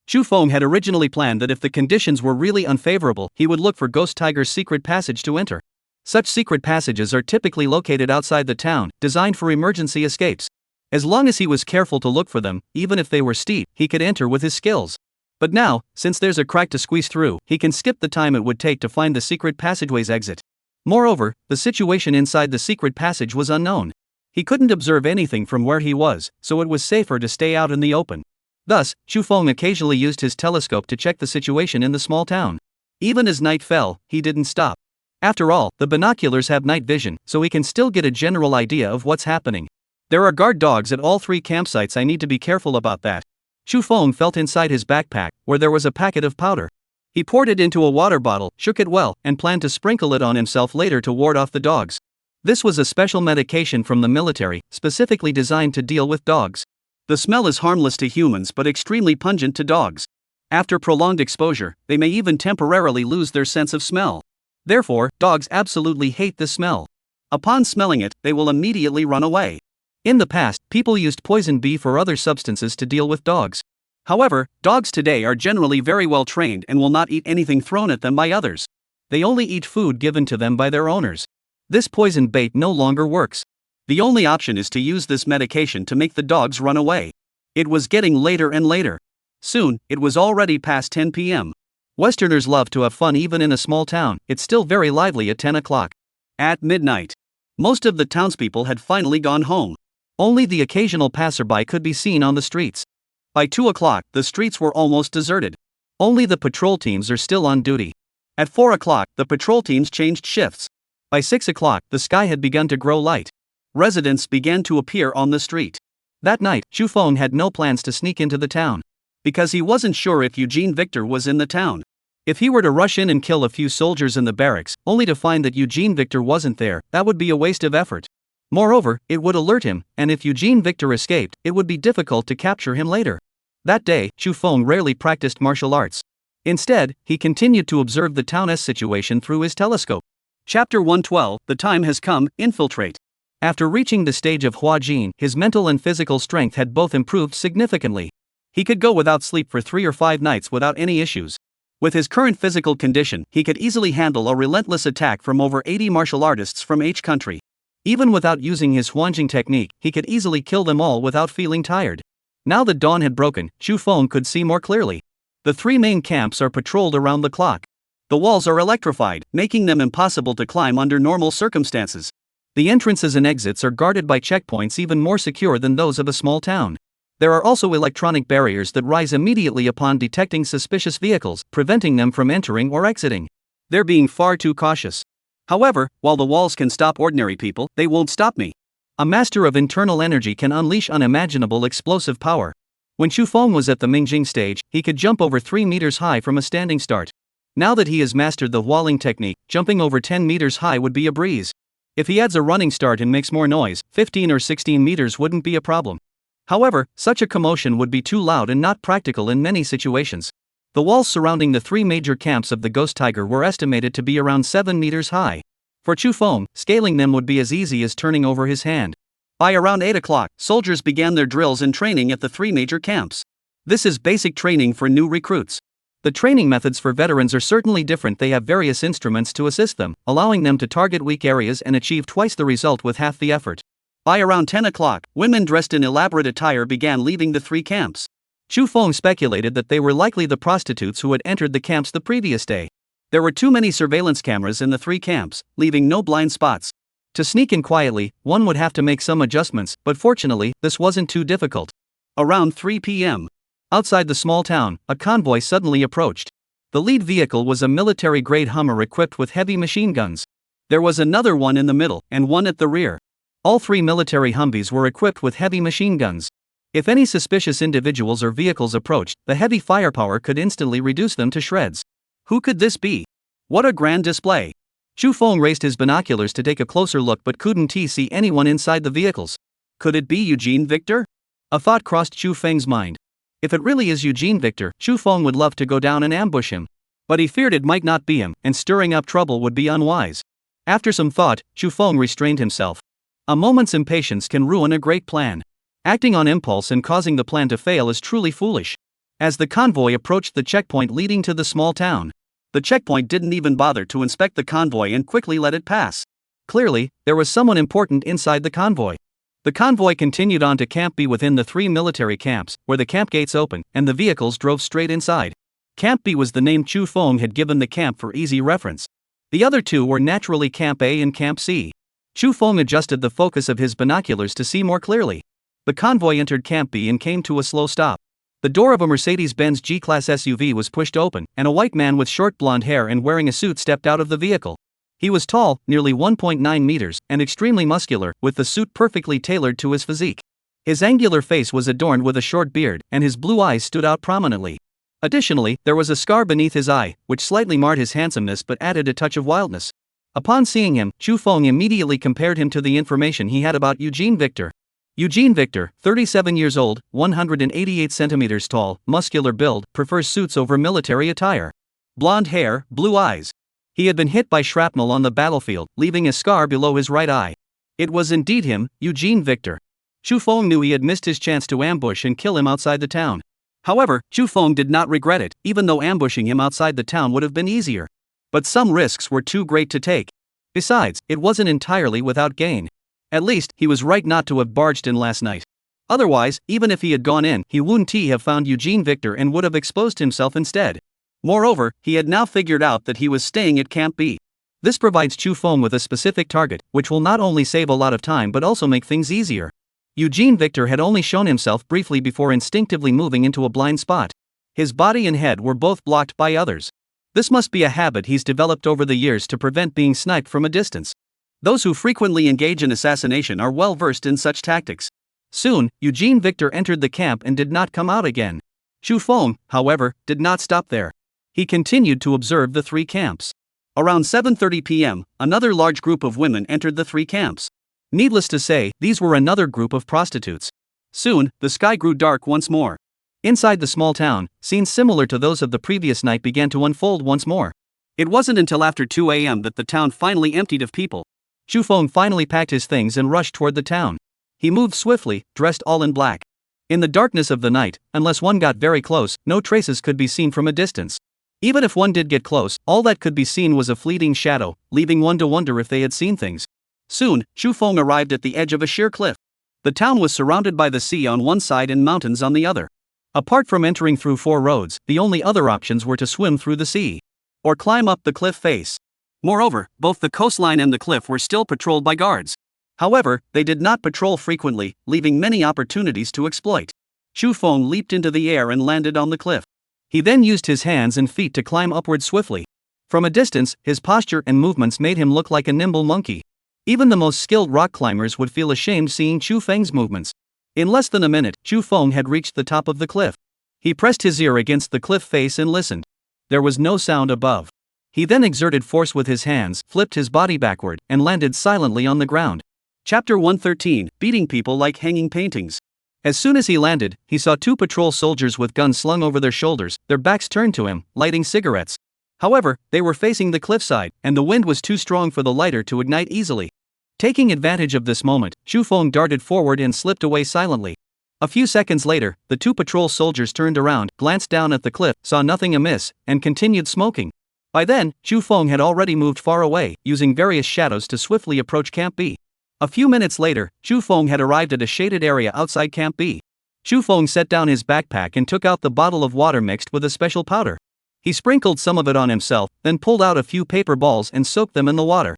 Chu Feng had originally planned that if the conditions were really unfavorable, he would look for Ghost Tiger's secret passage to enter. Such secret passages are typically located outside the town, designed for emergency escapes. As long as he was careful to look for them, even if they were steep, he could enter with his skills. But now, since there's a crack to squeeze through, he can skip the time it would take to find the secret passageway's exit. Moreover, the situation inside the secret passage was unknown. He couldn't observe anything from where he was, so it was safer to stay out in the open. Thus, Chu Feng occasionally used his telescope to check the situation in the small town. Even as night fell, he didn't stop. After all, the binoculars have night vision, so he can still get a general idea of what's happening. There are guard dogs at all 3 campsites. I need to be careful about that. Chu Feng felt inside his backpack, where there was a packet of powder. He poured it into a water bottle, shook it well, and planned to sprinkle it on himself later to ward off the dogs. This was a special medication from the military, specifically designed to deal with dogs. The smell is harmless to humans but extremely pungent to dogs. After prolonged exposure, they may even temporarily lose their sense of smell. Therefore, dogs absolutely hate the smell. Upon smelling it, they will immediately run away. In the past, people used poison beef or other substances to deal with dogs. However, dogs today are generally very well trained and will not eat anything thrown at them by others. They only eat food given to them by their owners. This poison bait no longer works. The only option is to use this medication to make the dogs run away. It was getting later and later. Soon, it was already past 10 p.m. Westerners love to have fun even in a small town. It's still very lively at 10 o'clock. At midnight, most of the townspeople had finally gone home. Only the occasional passerby could be seen on the streets. By 2 o'clock, the streets were almost deserted. Only the patrol teams are still on duty. At 4 o'clock, the patrol teams changed shifts. By 6 o'clock, the sky had begun to grow light. Residents began to appear on the street. That night, Chu Feng had no plans to sneak into the town, because he wasn't sure if Eugene Victor was in the town. If he were to rush in and kill a few soldiers in the barracks, only to find that Eugene Victor wasn't there, that would be a waste of effort. Moreover, it would alert him, and if Eugene Victor escaped, it would be difficult to capture him later. That day, Chu Feng rarely practiced martial arts. Instead, he continued to observe the town's situation through his telescope. Chapter 112, The Time Has Come, Infiltrate. After reaching the stage of Hua Jin, his mental and physical strength had both improved significantly. He could go without sleep for 3 or 5 nights without any issues. With his current physical condition, he could easily handle a relentless attack from over 80 martial artists from each country. Even without using his Huanjing technique, he could easily kill them all without feeling tired. Now that dawn had broken, Chu Feng could see more clearly. The 3 main camps are patrolled around the clock. The walls are electrified, making them impossible to climb under normal circumstances. The entrances and exits are guarded by checkpoints even more secure than those of a small town. There are also electronic barriers that rise immediately upon detecting suspicious vehicles, preventing them from entering or exiting. They're being far too cautious. However, while the walls can stop ordinary people, they won't stop me. A master of internal energy can unleash unimaginable explosive power. When Chu Feng was at the Mingjing stage, he could jump over 3 meters high from a standing start. Now that he has mastered the Hualing technique, jumping over 10 meters high would be a breeze. If he adds a running start and makes more noise, 15 or 16 meters wouldn't be a problem. However, such a commotion would be too loud and not practical in many situations. The walls surrounding the 3 major camps of the Ghost Tiger were estimated to be around 7 meters high. For Chu Feng, scaling them would be as easy as turning over his hand. By around 8 o'clock, soldiers began their drills and training at the 3 major camps. This is basic training for new recruits. The training methods for veterans are certainly different. They have various instruments to assist them, allowing them to target weak areas and achieve twice the result with half the effort. By around 10 o'clock, women dressed in elaborate attire began leaving the 3 camps. Chu Feng speculated that they were likely the prostitutes who had entered the camps the previous day. There were too many surveillance cameras in the 3 camps, leaving no blind spots. To sneak in quietly, one would have to make some adjustments, but fortunately, this wasn't too difficult. Around 3 p.m. Outside the small town, a convoy suddenly approached. The lead vehicle was a military-grade Hummer equipped with heavy machine guns. There was another one in the middle, and one at the rear. All three military Humvees were equipped with heavy machine guns. If any suspicious individuals or vehicles approached, the heavy firepower could instantly reduce them to shreds. Who could this be? What a grand display! Chu Feng raised his binoculars to take a closer look but couldn't see anyone inside the vehicles. Could it be Eugene Victor? A thought crossed Chu Feng's mind. If it really is Eugene Victor, Chu Feng would love to go down and ambush him. But he feared it might not be him, and stirring up trouble would be unwise. After some thought, Chu Feng restrained himself. A moment's impatience can ruin a great plan. Acting on impulse and causing the plan to fail is truly foolish. As the convoy approached the checkpoint leading to the small town, the checkpoint didn't even bother to inspect the convoy and quickly let it pass. Clearly, there was someone important inside the convoy. The convoy continued on to Camp B within the 3 military camps, where the camp gates opened, and the vehicles drove straight inside. Camp B was the name Chu Feng had given the camp for easy reference. The other two were naturally Camp A and Camp C. Chu Feng adjusted the focus of his binoculars to see more clearly. The convoy entered Camp B and came to a slow stop. The door of a Mercedes-Benz G-Class SUV was pushed open, and a white man with short blonde hair and wearing a suit stepped out of the vehicle. He was tall, nearly 1.9 meters, and extremely muscular, with the suit perfectly tailored to his physique. His angular face was adorned with a short beard, and his blue eyes stood out prominently. Additionally, there was a scar beneath his eye, which slightly marred his handsomeness but added a touch of wildness. Upon seeing him, Chu Feng immediately compared him to the information he had about Eugene Victor. Eugene Victor, 37 years old, 188 centimeters tall, muscular build, prefers suits over military attire. Blonde hair, blue eyes. He had been hit by shrapnel on the battlefield, leaving a scar below his right eye. It was indeed him, Eugene Victor. Chu Feng knew he had missed his chance to ambush and kill him outside the town. However, Chu Feng did not regret it, even though ambushing him outside the town would have been easier. But some risks were too great to take. Besides, it wasn't entirely without gain. At least, he was right not to have barged in last night. Otherwise, even if he had gone in, he wouldn't have found Eugene Victor and would have exposed himself instead. Moreover, he had now figured out that he was staying at Camp B. This provides Chu Feng with a specific target, which will not only save a lot of time but also make things easier. Eugene Victor had only shown himself briefly before instinctively moving into a blind spot. His body and head were both blocked by others. This must be a habit he's developed over the years to prevent being sniped from a distance. Those who frequently engage in assassination are well versed in such tactics. Soon, Eugene Victor entered the camp and did not come out again. Chu Feng, however, did not stop there. He continued to observe the 3 camps. Around 7:30 p.m., another large group of women entered the 3 camps. Needless to say, these were another group of prostitutes. Soon, the sky grew dark once more. Inside the small town, scenes similar to those of the previous night began to unfold once more. It wasn't until after 2 a.m. that the town finally emptied of people. Chu Feng finally packed his things and rushed toward the town. He moved swiftly, dressed all in black. In the darkness of the night, unless one got very close, no traces could be seen from a distance. Even if one did get close, all that could be seen was a fleeting shadow, leaving one to wonder if they had seen things. Soon, Chu Feng arrived at the edge of a sheer cliff. The town was surrounded by the sea on one side and mountains on the other. Apart from entering through 4 roads, the only other options were to swim through the sea or climb up the cliff face. Moreover, both the coastline and the cliff were still patrolled by guards. However, they did not patrol frequently, leaving many opportunities to exploit. Chu Feng leaped into the air and landed on the cliff. He then used his hands and feet to climb upward swiftly. From a distance, his posture and movements made him look like a nimble monkey. Even the most skilled rock climbers would feel ashamed seeing Chu Feng's movements. In less than a minute, Chu Feng had reached the top of the cliff. He pressed his ear against the cliff face and listened. There was no sound above. He then exerted force with his hands, flipped his body backward, and landed silently on the ground. Chapter 113, Beating People Like Hanging Paintings. As soon as he landed, he saw 2 patrol soldiers with guns slung over their shoulders, their backs turned to him, lighting cigarettes. However, they were facing the cliffside, and the wind was too strong for the lighter to ignite easily. Taking advantage of this moment, Chu Feng darted forward and slipped away silently. A few seconds later, the 2 patrol soldiers turned around, glanced down at the cliff, saw nothing amiss, and continued smoking. By then, Chu Feng had already moved far away, using various shadows to swiftly approach Camp B. A few minutes later, Chu Feng had arrived at a shaded area outside Camp B. Chu Feng set down his backpack and took out the bottle of water mixed with a special powder. He sprinkled some of it on himself, then pulled out a few paper balls and soaked them in the water.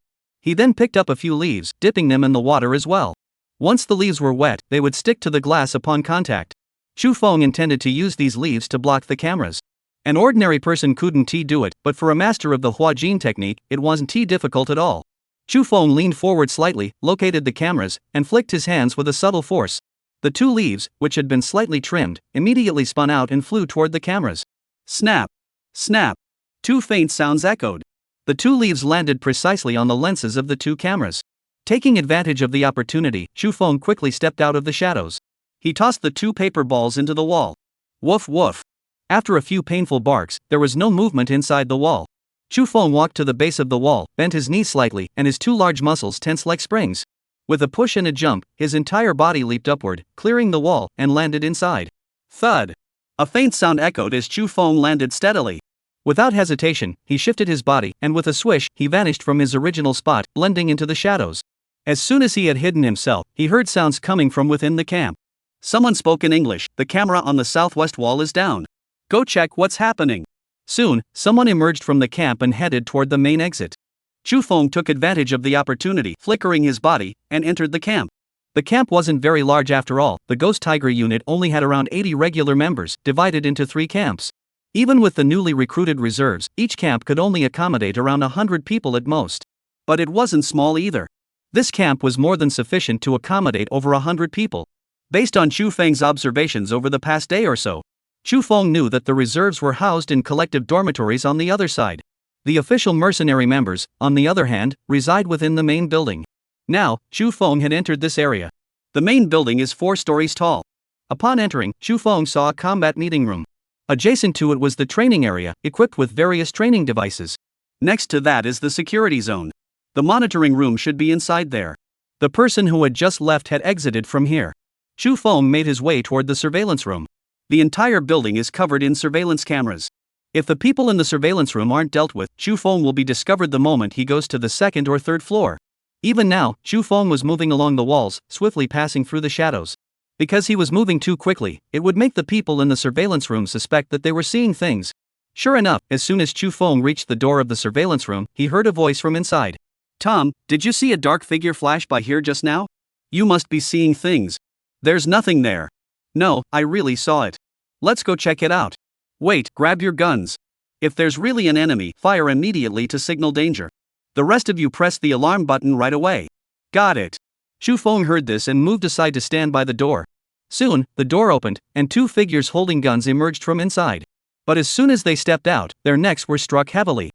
He then picked up a few leaves, dipping them in the water as well. Once the leaves were wet, they would stick to the glass upon contact. Chu Feng intended to use these leaves to block the cameras. An ordinary person couldn't do it, but for a master of the Huajin technique, it wasn't difficult at all. Chu Feng leaned forward slightly, located the cameras, and flicked his hands with a subtle force. The two leaves, which had been slightly trimmed, immediately spun out and flew toward the cameras. Snap! Snap! Two faint sounds echoed. The two leaves landed precisely on the lenses of the two cameras. Taking advantage of the opportunity, Chu Feng quickly stepped out of the shadows. He tossed the two paper balls into the wall. Woof woof. After a few painful barks, there was no movement inside the wall. Chu Feng walked to the base of the wall, bent his knees slightly, and his two large muscles tensed like springs. With a push and a jump, his entire body leaped upward, clearing the wall, and landed inside. Thud! A faint sound echoed as Chu Feng landed steadily. Without hesitation, he shifted his body, and with a swish, he vanished from his original spot, blending into the shadows. As soon as he had hidden himself, he heard sounds coming from within the camp. Someone spoke in English. The camera on the southwest wall is down. Go check what's happening. Soon, someone emerged from the camp and headed toward the main exit. Chu Feng took advantage of the opportunity, flickering his body, and entered the camp. The camp wasn't very large after all. The Ghost Tiger unit only had around 80 regular members, divided into 3 camps. Even with the newly recruited reserves, each camp could only accommodate around 100 people at most. But it wasn't small either. This camp was more than sufficient to accommodate over 100 people. Based on Chu Feng's observations over the past day or so, Chu Feng knew that the reserves were housed in collective dormitories on the other side. The official mercenary members, on the other hand, reside within the main building. Now, Chu Feng had entered this area. The main building is 4 stories tall. Upon entering, Chu Feng saw a combat meeting room. Adjacent to it was the training area, equipped with various training devices. Next to that is the security zone. The monitoring room should be inside there. The person who had just left had exited from here. Chu Feng made his way toward the surveillance room. The entire building is covered in surveillance cameras. If the people in the surveillance room aren't dealt with, Chu Feng will be discovered the moment he goes to the 2nd or 3rd floor. Even now, Chu Feng was moving along the walls, swiftly passing through the shadows. Because he was moving too quickly, it would make the people in the surveillance room suspect that they were seeing things. Sure enough, as soon as Chu Feng reached the door of the surveillance room, he heard a voice from inside. Tom, did you see a dark figure flash by here just now? You must be seeing things. There's nothing there. No, I really saw it. Let's go check it out. Wait, grab your guns. If there's really an enemy, fire immediately to signal danger. The rest of you press the alarm button right away. Got it. Chu Feng heard this and moved aside to stand by the door. Soon, the door opened, and 2 figures holding guns emerged from inside. But as soon as they stepped out, their necks were struck heavily.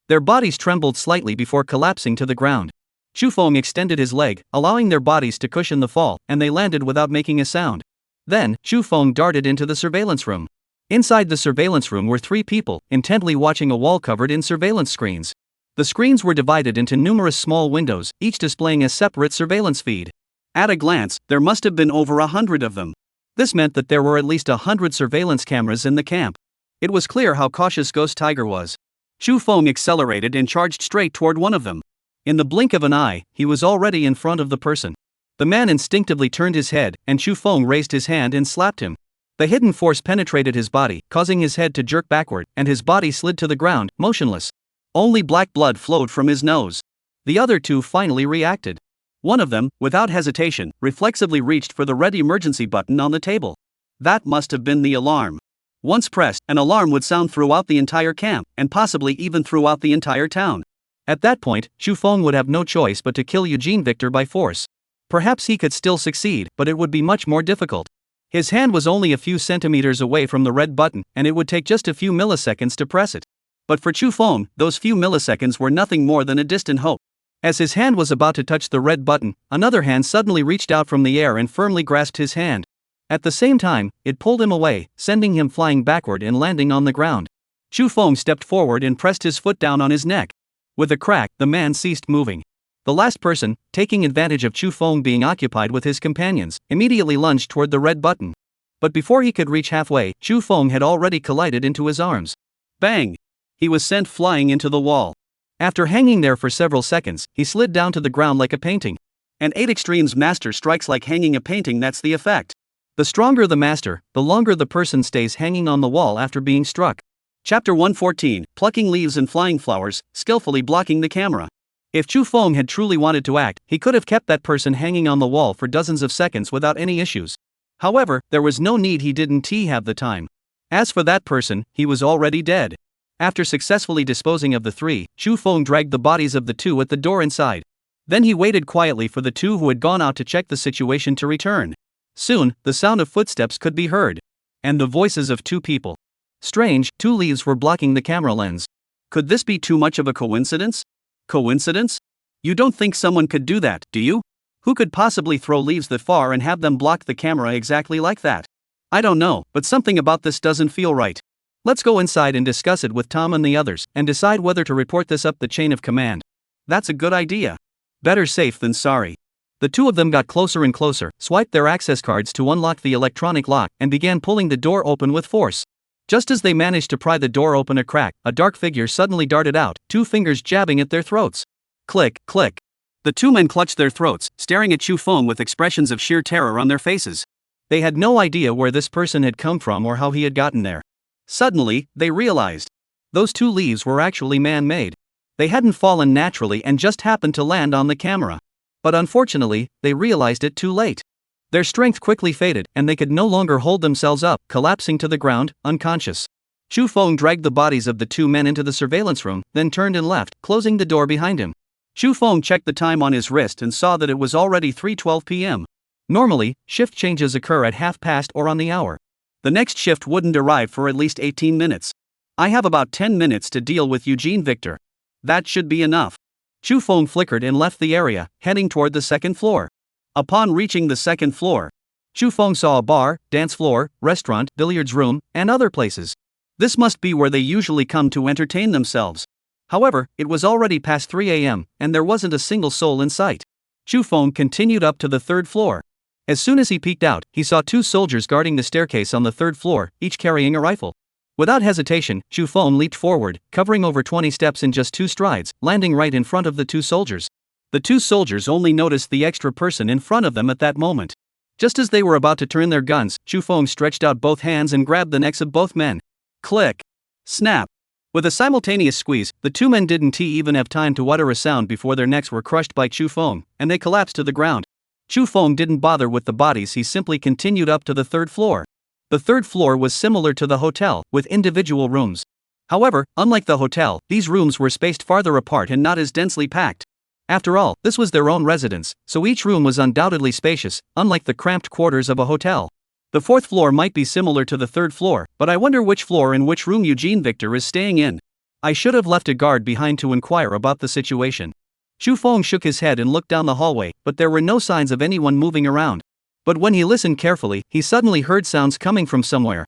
Their bodies trembled slightly before collapsing to the ground. Chu Feng extended his leg, allowing their bodies to cushion the fall, and they landed without making a sound. Then, Chu Feng darted into the surveillance room. Inside the surveillance room were 3 people, intently watching a wall covered in surveillance screens. The screens were divided into numerous small windows, each displaying a separate surveillance feed. At a glance, there must have been over 100 of them. This meant that there were at least 100 surveillance cameras in the camp. It was clear how cautious Ghost Tiger was. Chu Feng accelerated and charged straight toward one of them. In the blink of an eye, he was already in front of the person. The man instinctively turned his head, and Chu Feng raised his hand and slapped him. The hidden force penetrated his body, causing his head to jerk backward, and his body slid to the ground, motionless. Only black blood flowed from his nose. The other 2 finally reacted. One of them, without hesitation, reflexively reached for the red emergency button on the table. That must have been the alarm. Once pressed, an alarm would sound throughout the entire camp, and possibly even throughout the entire town. At that point, Chu Feng would have no choice but to kill Eugene Victor by force. Perhaps he could still succeed, but it would be much more difficult. His hand was only a few centimeters away from the red button, and it would take just a few milliseconds to press it. But for Chu Feng, those few milliseconds were nothing more than a distant hope. As his hand was about to touch the red button, another hand suddenly reached out from the air and firmly grasped his hand. At the same time, it pulled him away, sending him flying backward and landing on the ground. Chu Feng stepped forward and pressed his foot down on his neck. With a crack, the man ceased moving. The last person, taking advantage of Chu Feng being occupied with his companions, immediately lunged toward the red button. But before he could reach halfway, Chu Feng had already collided into his arms. Bang! He was sent flying into the wall. After hanging there for several seconds, he slid down to the ground like a painting. An 8 Extremes master strikes like hanging a painting. That's the effect. The stronger the master, the longer the person stays hanging on the wall after being struck. Chapter 114, Plucking Leaves and Flying Flowers, Skillfully Blocking the Camera. If Chu Feng had truly wanted to act, he could have kept that person hanging on the wall for dozens of seconds without any issues. However, there was no need, he didn't have the time. As for that person, he was already dead. After successfully disposing of the three, Chu Feng dragged the bodies of the two at the door inside. Then he waited quietly for the two who had gone out to check the situation to return. Soon, the sound of footsteps could be heard. And the voices of two people. Strange, two leaves were blocking the camera lens. Could this be too much of a coincidence? Coincidence? You don't think someone could do that, do you? Who could possibly throw leaves that far and have them block the camera exactly like that? I don't know, but something about this doesn't feel right. Let's go inside and discuss it with Tom and the others, and decide whether to report this up the chain of command. That's a good idea. Better safe than sorry. The two of them got closer and closer, swiped their access cards to unlock the electronic lock, and began pulling the door open with force. Just as they managed to pry the door open a crack, a dark figure suddenly darted out, two fingers jabbing at their throats. Click, click. The two men clutched their throats, staring at Chu Feng with expressions of sheer terror on their faces. They had no idea where this person had come from or how he had gotten there. Suddenly, they realized. Those two leaves were actually man-made. They hadn't fallen naturally and just happened to land on the camera. But unfortunately, they realized it too late. Their strength quickly faded, and they could no longer hold themselves up, collapsing to the ground, unconscious. Chu Feng dragged the bodies of the two men into the surveillance room, then turned and left, closing the door behind him. Chu Feng checked the time on his wrist and saw that it was already 3:12 p.m. Normally, shift changes occur at 1/2 or on the hour. The next shift wouldn't arrive for at least 18 minutes. I have about 10 minutes to deal with Eugene Victor. That should be enough. Chu Feng flickered and left the area, heading toward the second floor. Upon reaching the second floor, Chu Feng saw a bar, dance floor, restaurant, billiards room, and other places. This must be where they usually come to entertain themselves. However, it was already past 3 a.m., and there wasn't a single soul in sight. Chu Feng continued up to the third floor. As soon as he peeked out, he saw two soldiers guarding the staircase on the third floor, each carrying a rifle. Without hesitation, Chu Feng leaped forward, covering over 20 steps in just 2 strides, landing right in front of the two soldiers. The two soldiers only noticed the extra person in front of them at that moment. Just as they were about to turn their guns, Chu Feng stretched out both hands and grabbed the necks of both men. Click. Snap. With a simultaneous squeeze, the two men didn't even have time to utter a sound before their necks were crushed by Chu Feng, and they collapsed to the ground. Chu Feng didn't bother with the bodies, he simply continued up to the third floor. The third floor was similar to the hotel, with individual rooms. However, unlike the hotel, these rooms were spaced farther apart and not as densely packed. After all, this was their own residence, so each room was undoubtedly spacious, unlike the cramped quarters of a hotel. The fourth floor might be similar to the third floor, but I wonder which floor and which room Eugene Victor is staying in. I should have left a guard behind to inquire about the situation. Chu Feng shook his head and looked down the hallway, but there were no signs of anyone moving around. But when he listened carefully, he suddenly heard sounds coming from somewhere.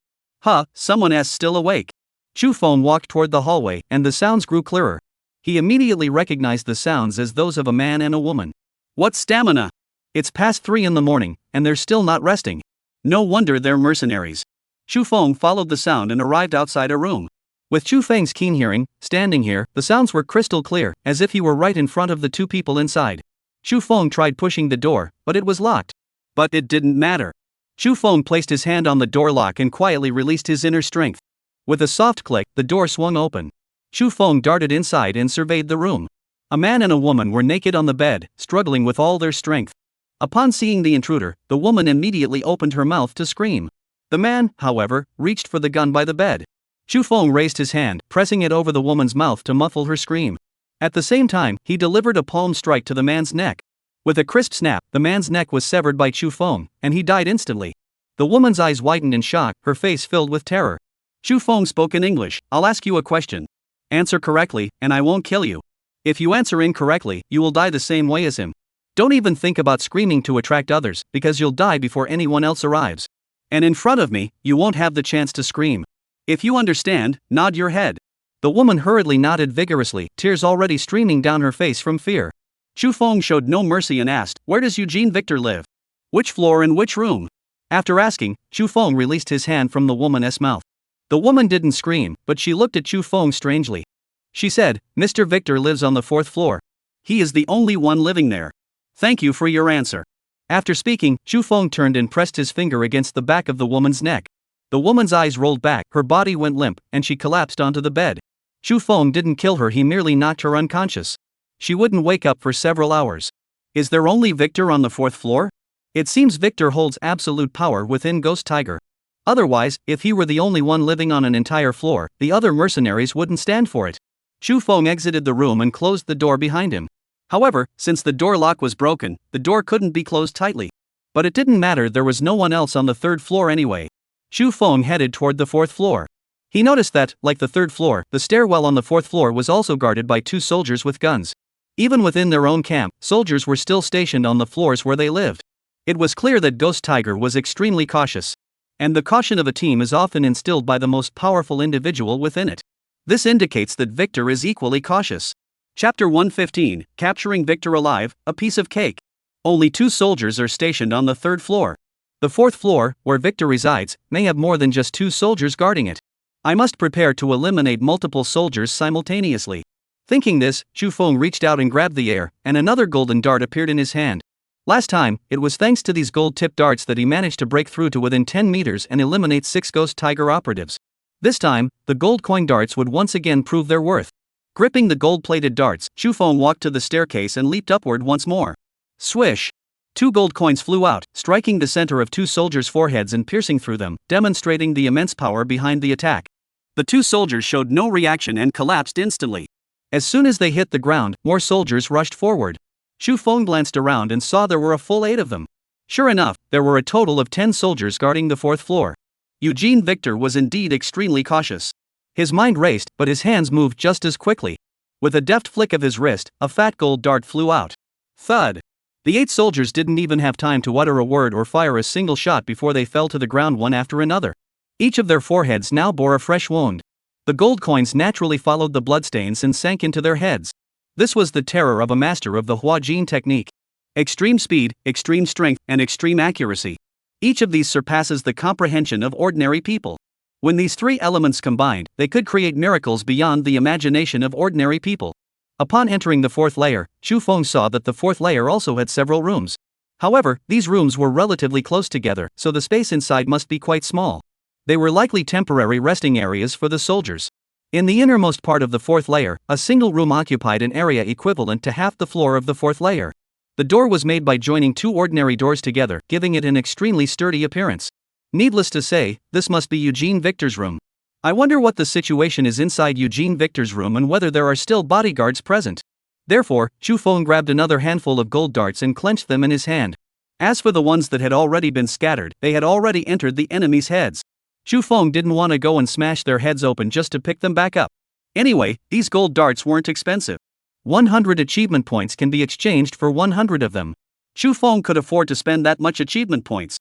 Someone is still awake. Chu Feng walked toward the hallway, and the sounds grew clearer. He immediately recognized the sounds as those of a man and a woman. What stamina! It's past 3 in the morning, and they're still not resting. No wonder they're mercenaries. Chu Feng followed the sound and arrived outside a room. With Chu Feng's keen hearing, standing here, the sounds were crystal clear, as if he were right in front of the two people inside. Chu Feng tried pushing the door, but it was locked. But it didn't matter. Chu Feng placed his hand on the door lock and quietly released his inner strength. With a soft click, the door swung open. Chu Feng darted inside and surveyed the room. A man and a woman were naked on the bed, struggling with all their strength. Upon seeing the intruder, the woman immediately opened her mouth to scream. The man, however, reached for the gun by the bed. Chu Feng raised his hand, pressing it over the woman's mouth to muffle her scream. At the same time, he delivered a palm strike to the man's neck. With a crisp snap, the man's neck was severed by Chu Feng, and he died instantly. The woman's eyes widened in shock, her face filled with terror. Chu Feng spoke in English. I'll ask you a question. Answer correctly, and I won't kill you. If you answer incorrectly, you will die the same way as him. Don't even think about screaming to attract others, because you'll die before anyone else arrives. And in front of me, you won't have the chance to scream. If you understand, nod your head. The woman hurriedly nodded vigorously, tears already streaming down her face from fear. Chu Feng showed no mercy and asked, "Where does Eugene Victor live? Which floor and which room?" After asking, Chu Feng released his hand from the woman's mouth. The woman didn't scream, but she looked at Chu Feng strangely. She said, "Mr. Victor lives on the 4th floor. He is the only one living there. Thank you for your answer." After speaking, Chu Feng turned and pressed his finger against the back of the woman's neck. The woman's eyes rolled back, her body went limp, and she collapsed onto the bed. Chu Feng didn't kill her, he merely knocked her unconscious. She wouldn't wake up for several hours. Is there only Victor on the 4th floor? It seems Victor holds absolute power within Ghost Tiger. Otherwise, if he were the only one living on an entire floor, the other mercenaries wouldn't stand for it. Chu Feng exited the room and closed the door behind him. However, since the door lock was broken, the door couldn't be closed tightly. But it didn't matter, there was no one else on the 3rd floor anyway. Chu Feng headed toward the 4th floor. He noticed that, like the 3rd floor, the stairwell on the 4th floor was also guarded by 2 soldiers with guns. Even within their own camp, soldiers were still stationed on the floors where they lived. It was clear that Ghost Tiger was extremely cautious. And the caution of a team is often instilled by the most powerful individual within it. This indicates that Victor is equally cautious. Chapter 115, Capturing Victor Alive, a Piece of Cake. Only 2 soldiers are stationed on the 3rd floor. The 4th floor, where Victor resides, may have more than just 2 soldiers guarding it. I must prepare to eliminate multiple soldiers simultaneously. Thinking this, Chu Feng reached out and grabbed the air, and another golden dart appeared in his hand. Last time, it was thanks to these gold-tipped darts that he managed to break through to within 10 meters and eliminate 6 Ghost Tiger operatives. This time, the gold coin darts would once again prove their worth. Gripping the gold-plated darts, Chu Feng walked to the staircase and leaped upward once more. Swish! 2 gold coins flew out, striking the center of 2 soldiers' foreheads and piercing through them, demonstrating the immense power behind the attack. The 2 soldiers showed no reaction and collapsed instantly. As soon as they hit the ground, more soldiers rushed forward. Chu Feng glanced around and saw there were a full 8 of them. Sure enough, there were a total of 10 soldiers guarding the 4th floor. Eugene Victor was indeed extremely cautious. His mind raced, but his hands moved just as quickly. With a deft flick of his wrist, a fat gold dart flew out. Thud! The 8 soldiers didn't even have time to utter a word or fire a single shot before they fell to the ground one after another. Each of their foreheads now bore a fresh wound. The gold coins naturally followed the bloodstains and sank into their heads. This was the terror of a master of the Hua Jin technique. Extreme speed, extreme strength, and extreme accuracy. Each of these surpasses the comprehension of ordinary people. When these 3 elements combined, they could create miracles beyond the imagination of ordinary people. Upon entering the 4th layer, Chu Feng saw that the 4th layer also had several rooms. However, these rooms were relatively close together, so the space inside must be quite small. They were likely temporary resting areas for the soldiers. In the innermost part of the 4th layer, a single room occupied an area equivalent to half the floor of the 4th layer. The door was made by joining 2 ordinary doors together, giving it an extremely sturdy appearance. Needless to say, this must be Eugene Victor's room. I wonder what the situation is inside Eugene Victor's room and whether there are still bodyguards present. Therefore, Chu Feng grabbed another handful of gold darts and clenched them in his hand. As for the ones that had already been scattered, they had already entered the enemy's heads. Chu Feng didn't want to go and smash their heads open just to pick them back up. Anyway, these gold darts weren't expensive. 100 achievement points can be exchanged for 100 of them. Chu Feng could afford to spend that much achievement points.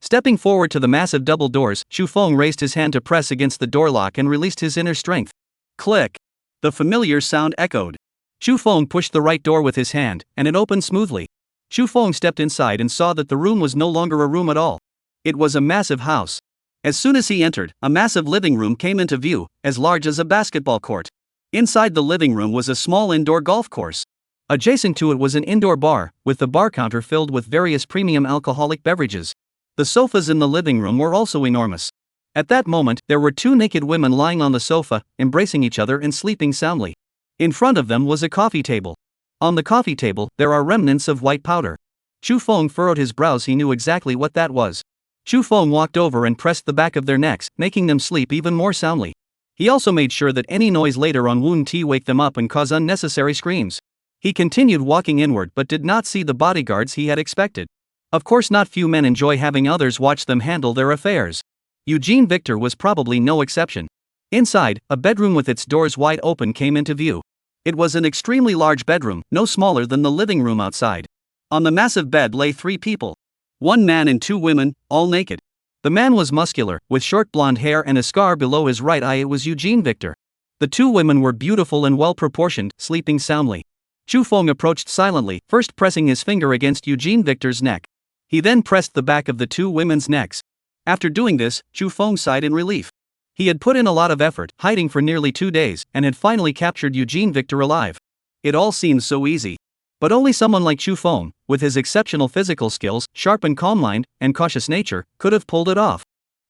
Stepping forward to the massive double doors, Chu Feng raised his hand to press against the door lock and released his inner strength. Click! The familiar sound echoed. Chu Feng pushed the right door with his hand, and it opened smoothly. Chu Feng stepped inside and saw that the room was no longer a room at all. It was a massive house. As soon as he entered, a massive living room came into view, as large as a basketball court. Inside the living room was a small indoor golf course. Adjacent to it was an indoor bar, with the bar counter filled with various premium alcoholic beverages. The sofas in the living room were also enormous. At that moment, there were 2 naked women lying on the sofa, embracing each other and sleeping soundly. In front of them was a coffee table. On the coffee table, there are remnants of white powder. Chu Feng furrowed his brows, he knew exactly what that was. Chu Feng walked over and pressed the back of their necks, making them sleep even more soundly. He also made sure that any noise later on wouldn't wake them up and cause unnecessary screams. He continued walking inward but did not see the bodyguards he had expected. Of course, not few men enjoy having others watch them handle their affairs. Eugene Victor was probably no exception. Inside, a bedroom with its doors wide open came into view. It was an extremely large bedroom, no smaller than the living room outside. On the massive bed lay 3 people. 1 man and 2 women, all naked. The man was muscular, with short blonde hair and a scar below his right eye. It was Eugene Victor. The 2 women were beautiful and well-proportioned, sleeping soundly. Chu Feng approached silently, first pressing his finger against Eugene Victor's neck. He then pressed the back of the 2 women's necks. After doing this, Chu Feng sighed in relief. He had put in a lot of effort, hiding for nearly 2 days, and had finally captured Eugene Victor alive. It all seemed so easy. But only someone like Chu Feng, with his exceptional physical skills, sharp and calm mind, and cautious nature, could have pulled it off.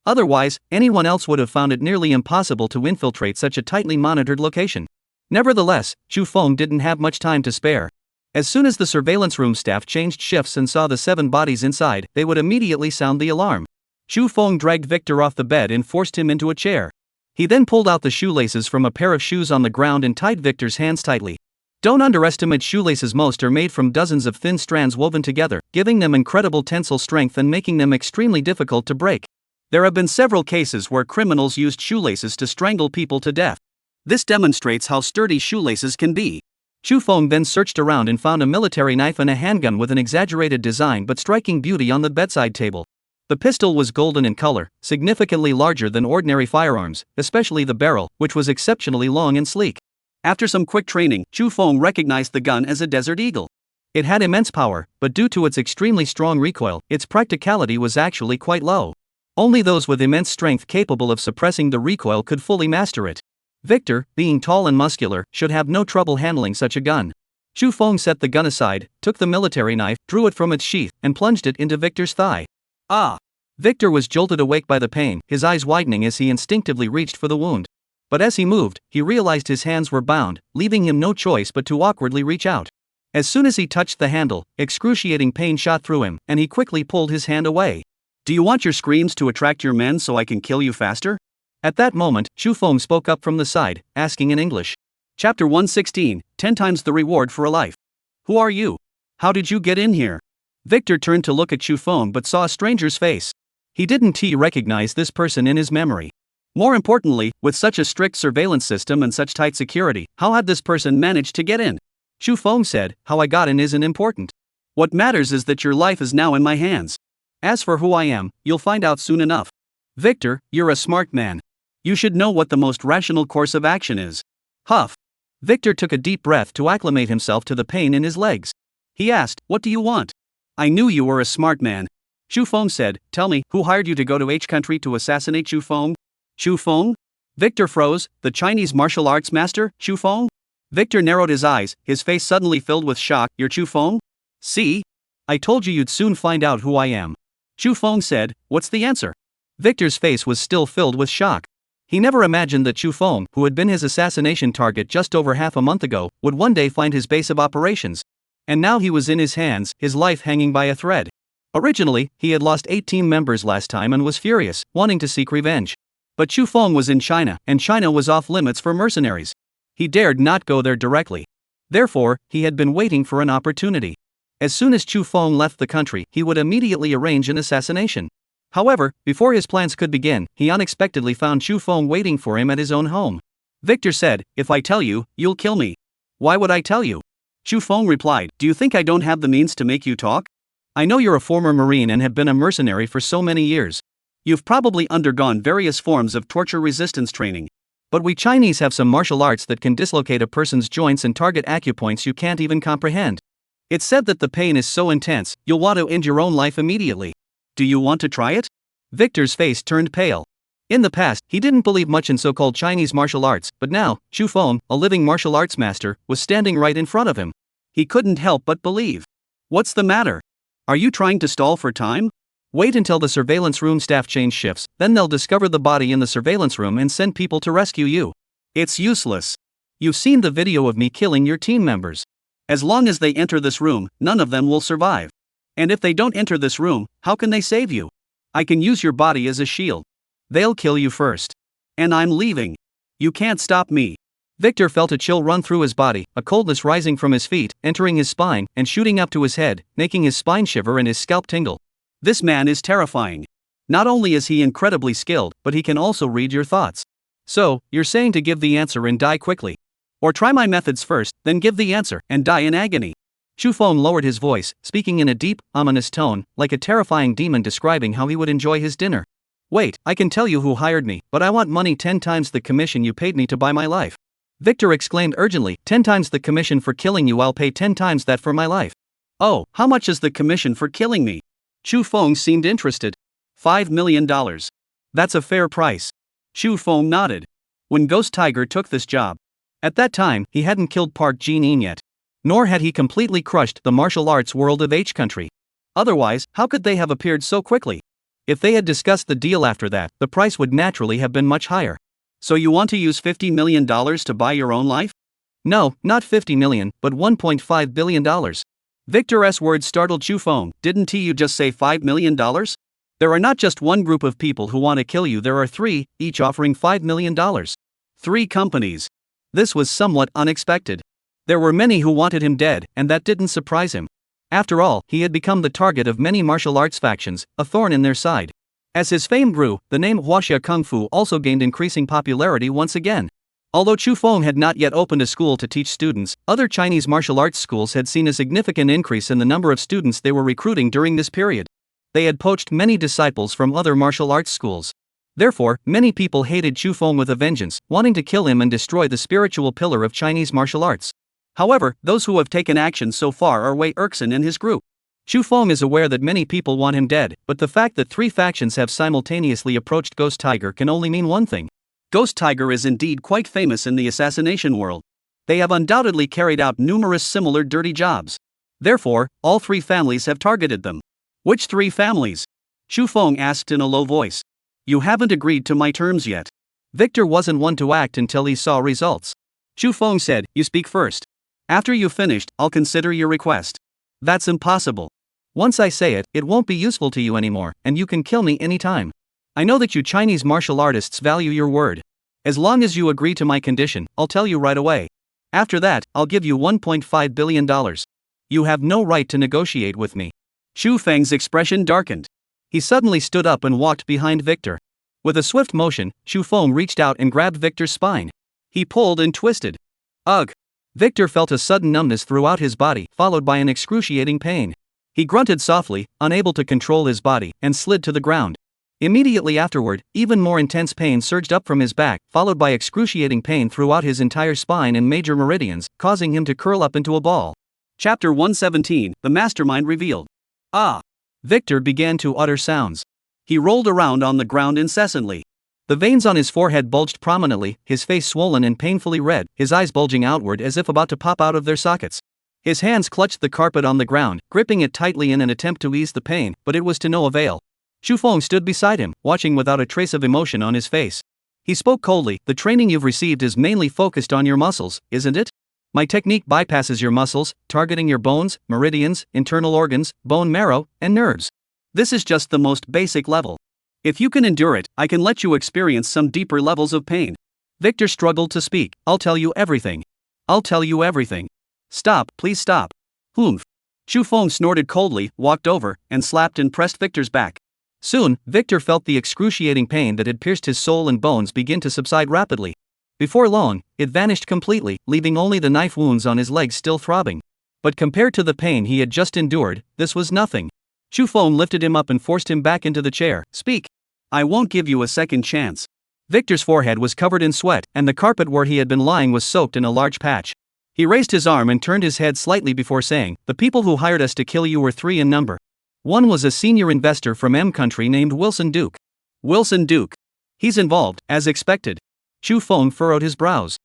Otherwise, anyone else would have found it nearly impossible to infiltrate such a tightly monitored location. Nevertheless, Chu Feng didn't have much time to spare. As soon as the surveillance room staff changed shifts and saw the 7 bodies inside, they would immediately sound the alarm. Chu Feng dragged Victor off the bed and forced him into a chair. He then pulled out the shoelaces from a pair of shoes on the ground and tied Victor's hands tightly. Don't underestimate shoelaces. Most are made from dozens of thin strands woven together, giving them incredible tensile strength and making them extremely difficult to break. There have been several cases where criminals used shoelaces to strangle people to death. This demonstrates how sturdy shoelaces can be. Chu Feng then searched around and found a military knife and a handgun with an exaggerated design but striking beauty on the bedside table. The pistol was golden in color, significantly larger than ordinary firearms, especially the barrel, which was exceptionally long and sleek. After some quick training, Chu Feng recognized the gun as a Desert Eagle. It had immense power, but due to its extremely strong recoil, its practicality was actually quite low. Only those with immense strength capable of suppressing the recoil could fully master it. Victor, being tall and muscular, should have no trouble handling such a gun. Chu Feng set the gun aside, took the military knife, drew it from its sheath, and plunged it into Victor's thigh. Ah! Victor was jolted awake by the pain, his eyes widening as he instinctively reached for the wound. But as he moved, he realized his hands were bound, leaving him no choice but to awkwardly reach out. As soon as he touched the handle, excruciating pain shot through him, and he quickly pulled his hand away. Do you want your screams to attract your men so I can kill you faster? At that moment, Chu Feng spoke up from the side, asking in English. Chapter 116, 10 times the reward for a life. Who are you? How did you get in here? Victor turned to look at Chu Feng but saw a stranger's face. He didn't recognize this person in his memory. More importantly, with such a strict surveillance system and such tight security, how had this person managed to get in? Chu Feng said, how I got in isn't important. What matters is that your life is now in my hands. As for who I am, you'll find out soon enough. Victor, you're a smart man. You should know what the most rational course of action is. Huff. Victor took a deep breath to acclimate himself to the pain in his legs. He asked, what do you want? I knew you were a smart man. Chu Feng said, tell me, who hired you to go to H country to assassinate Chu Feng? Chu Feng? Victor froze. The Chinese martial arts master, Chu Feng? Victor narrowed his eyes, his face suddenly filled with shock. You're Chu Feng? See? I told you you'd soon find out who I am. Chu Feng said, what's the answer? Victor's face was still filled with shock. He never imagined that Chu Feng, who had been his assassination target just over half a month ago, would one day find his base of operations. And now he was in his hands, his life hanging by a thread. Originally, he had lost 8 team members last time and was furious, wanting to seek revenge. But Chu Feng was in China, and China was off limits for mercenaries. He dared not go there directly. Therefore, he had been waiting for an opportunity. As soon as Chu Feng left the country, he would immediately arrange an assassination. However, before his plans could begin, he unexpectedly found Chu Feng waiting for him at his own home. Victor said, if I tell you, you'll kill me. Why would I tell you? Chu Feng replied, do you think I don't have the means to make you talk? I know you're a former Marine and have been a mercenary for so many years. You've probably undergone various forms of torture resistance training. But we Chinese have some martial arts that can dislocate a person's joints and target acupoints you can't even comprehend. It's said that the pain is so intense, you'll want to end your own life immediately. Do you want to try it? Victor's face turned pale. In the past, he didn't believe much in so-called Chinese martial arts, but now, Chu Feng, a living martial arts master, was standing right in front of him. He couldn't help but believe. What's the matter? Are you trying to stall for time? Wait until the surveillance room staff change shifts, then they'll discover the body in the surveillance room and send people to rescue you. It's useless. You've seen the video of me killing your team members. As long as they enter this room, none of them will survive. And if they don't enter this room, how can they save you? I can use your body as a shield. They'll kill you first. And I'm leaving. You can't stop me. Victor felt a chill run through his body, a coldness rising from his feet, entering his spine, and shooting up to his head, making his spine shiver and his scalp tingle. This man is terrifying. Not only is he incredibly skilled, but he can also read your thoughts. So, you're saying to give the answer and die quickly. Or try my methods first, then give the answer, and die in agony. Chu Feng lowered his voice, speaking in a deep, ominous tone, like a terrifying demon describing how he would enjoy his dinner. Wait, I can tell you who hired me, but I want money 10 times the commission you paid me to buy my life. Victor exclaimed urgently, 10 times the commission for killing you, I'll pay 10 times that for my life. Oh, how much is the commission for killing me? Chu Feng seemed interested. $5 million. That's a fair price. Chu Feng nodded. When Ghost Tiger took this job. At that time, he hadn't killed Park Jin-in yet. Nor had he completely crushed the martial arts world of H country. Otherwise, how could they have appeared so quickly? If they had discussed the deal after that, the price would naturally have been much higher. So you want to use $50 million to buy your own life? No, not 50 million, but $1.5 billion. Victor's words startled Chu Feng. Didn't you just say $5 million? There are not just one group of people who want to kill you, there are three, each offering $5 million. 3 companies. This was somewhat unexpected. There were many who wanted him dead, and that didn't surprise him. After all, he had become the target of many martial arts factions, a thorn in their side. As his fame grew, the name Huaxia Kung Fu also gained increasing popularity once again. Although Chu Feng had not yet opened a school to teach students, other Chinese martial arts schools had seen a significant increase in the number of students they were recruiting during this period. They had poached many disciples from other martial arts schools. Therefore, many people hated Chu Feng with a vengeance, wanting to kill him and destroy the spiritual pillar of Chinese martial arts. However, those who have taken action so far are Wei Erkson and his group. Chu Feng is aware that many people want him dead, but the fact that 3 factions have simultaneously approached Ghost Tiger can only mean one thing. Ghost Tiger is indeed quite famous in the assassination world. They have undoubtedly carried out numerous similar dirty jobs. Therefore, all 3 families have targeted them. Which 3 families? Chu Feng asked in a low voice. You haven't agreed to my terms yet. Victor wasn't one to act until he saw results. Chu Feng said, you speak first. After you've finished, I'll consider your request. That's impossible. Once I say it, it won't be useful to you anymore, and you can kill me anytime. I know that you Chinese martial artists value your word. As long as you agree to my condition, I'll tell you right away. After that, I'll give you $1.5 billion. You have no right to negotiate with me. Chu Feng's expression darkened. He suddenly stood up and walked behind Victor. With a swift motion, Chu Feng reached out and grabbed Victor's spine. He pulled and twisted. Ugh! Victor felt a sudden numbness throughout his body, followed by an excruciating pain. He grunted softly, unable to control his body, and slid to the ground. Immediately afterward, even more intense pain surged up from his back, followed by excruciating pain throughout his entire spine and major meridians, causing him to curl up into a ball. Chapter 117, The Mastermind Revealed. Ah! Victor began to utter sounds. He rolled around on the ground incessantly. The veins on his forehead bulged prominently, his face swollen and painfully red, his eyes bulging outward as if about to pop out of their sockets. His hands clutched the carpet on the ground, gripping it tightly in an attempt to ease the pain, but it was to no avail. Chu Feng stood beside him, watching without a trace of emotion on his face. He spoke coldly, the training you've received is mainly focused on your muscles, isn't it? My technique bypasses your muscles, targeting your bones, meridians, internal organs, bone marrow, and nerves. This is just the most basic level. If you can endure it, I can let you experience some deeper levels of pain. Victor struggled to speak. I'll tell you everything. I'll tell you everything. Stop, please stop. Humph. Chu Feng snorted coldly, walked over, and slapped and pressed Victor's back. Soon, Victor felt the excruciating pain that had pierced his soul and bones begin to subside rapidly. Before long, it vanished completely, leaving only the knife wounds on his legs still throbbing. But compared to the pain he had just endured, this was nothing. Chu Feng lifted him up and forced him back into the chair. Speak. I won't give you a second chance. Victor's forehead was covered in sweat, and the carpet where he had been lying was soaked in a large patch. He raised his arm and turned his head slightly before saying, the people who hired us to kill you were 3 in number. One was a senior investor from M country named Wilson Duke. Wilson Duke. He's involved, as expected. Chu Feng furrowed his brows.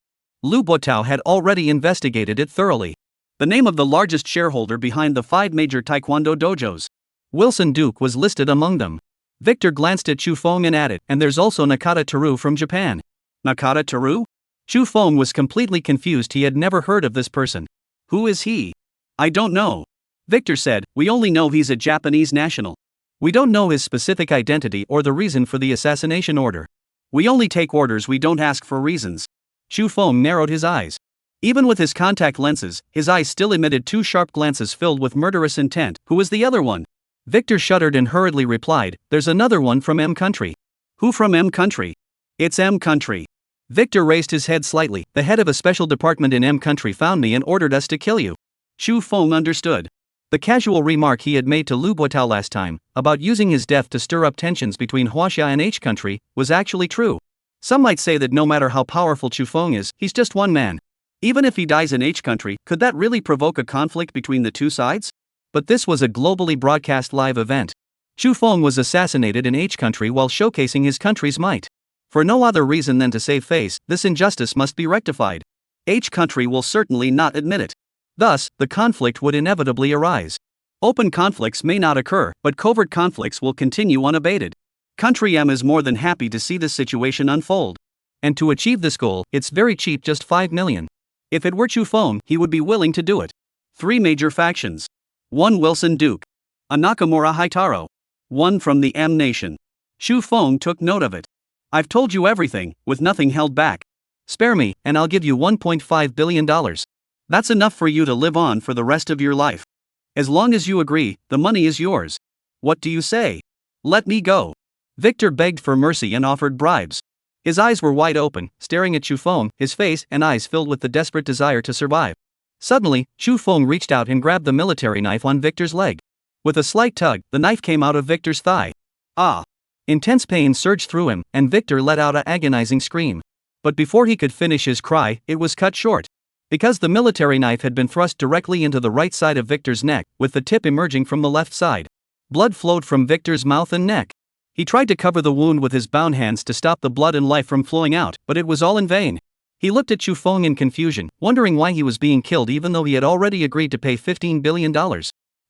Lu Botao had already investigated it thoroughly. The name of the largest shareholder behind the 5 major taekwondo dojos. Wilson Duke was listed among them. Victor glanced at Chu Feng and added, and there's also Nakata Teru from Japan. Nakata Teru? Chu Feng was completely confused. He had never heard of this person. Who is he? I don't know. Victor said, we only know he's a Japanese national. We don't know his specific identity or the reason for the assassination order. We only take orders, we don't ask for reasons. Chu Feng narrowed his eyes. Even with his contact lenses, his eyes still emitted 2 sharp glances filled with murderous intent. Who is the other one? Victor shuddered and hurriedly replied, there's another one from M country. Who from M country? It's M country. Victor raised his head slightly. The head of a special department in M country found me and ordered us to kill you. Chu Feng understood. The casual remark he had made to Lu Botao last time, about using his death to stir up tensions between Huaxia and H country, was actually true. Some might say that no matter how powerful Chu Feng is, he's just one man. Even if he dies in H country, could that really provoke a conflict between the 2 sides? But this was a globally broadcast live event. Chu Feng was assassinated in H country while showcasing his country's might. For no other reason than to save face, this injustice must be rectified. H country will certainly not admit it. Thus, the conflict would inevitably arise. Open conflicts may not occur, but covert conflicts will continue unabated. Country M is more than happy to see this situation unfold. And to achieve this goal, it's very cheap, just 5 million. If it were Chu Feng, he would be willing to do it. 3 major factions. 1 Wilson Duke. A Nakamura Haitaro. 1 from the M Nation. Chu Feng took note of it. I've told you everything, with nothing held back. Spare me, and I'll give you $1.5 billion. That's enough for you to live on for the rest of your life. As long as you agree, the money is yours. What do you say? Let me go. Victor begged for mercy and offered bribes. His eyes were wide open, staring at Chu Feng, his face and eyes filled with the desperate desire to survive. Suddenly, Chu Feng reached out and grabbed the military knife on Victor's leg. With a slight tug, the knife came out of Victor's thigh. Ah! Intense pain surged through him, and Victor let out an agonizing scream. But before he could finish his cry, it was cut short. Because the military knife had been thrust directly into the right side of Victor's neck, with the tip emerging from the left side. Blood flowed from Victor's mouth and neck. He tried to cover the wound with his bound hands to stop the blood and life from flowing out, but it was all in vain. He looked at Chu Feng in confusion, wondering why he was being killed even though he had already agreed to pay $15 billion.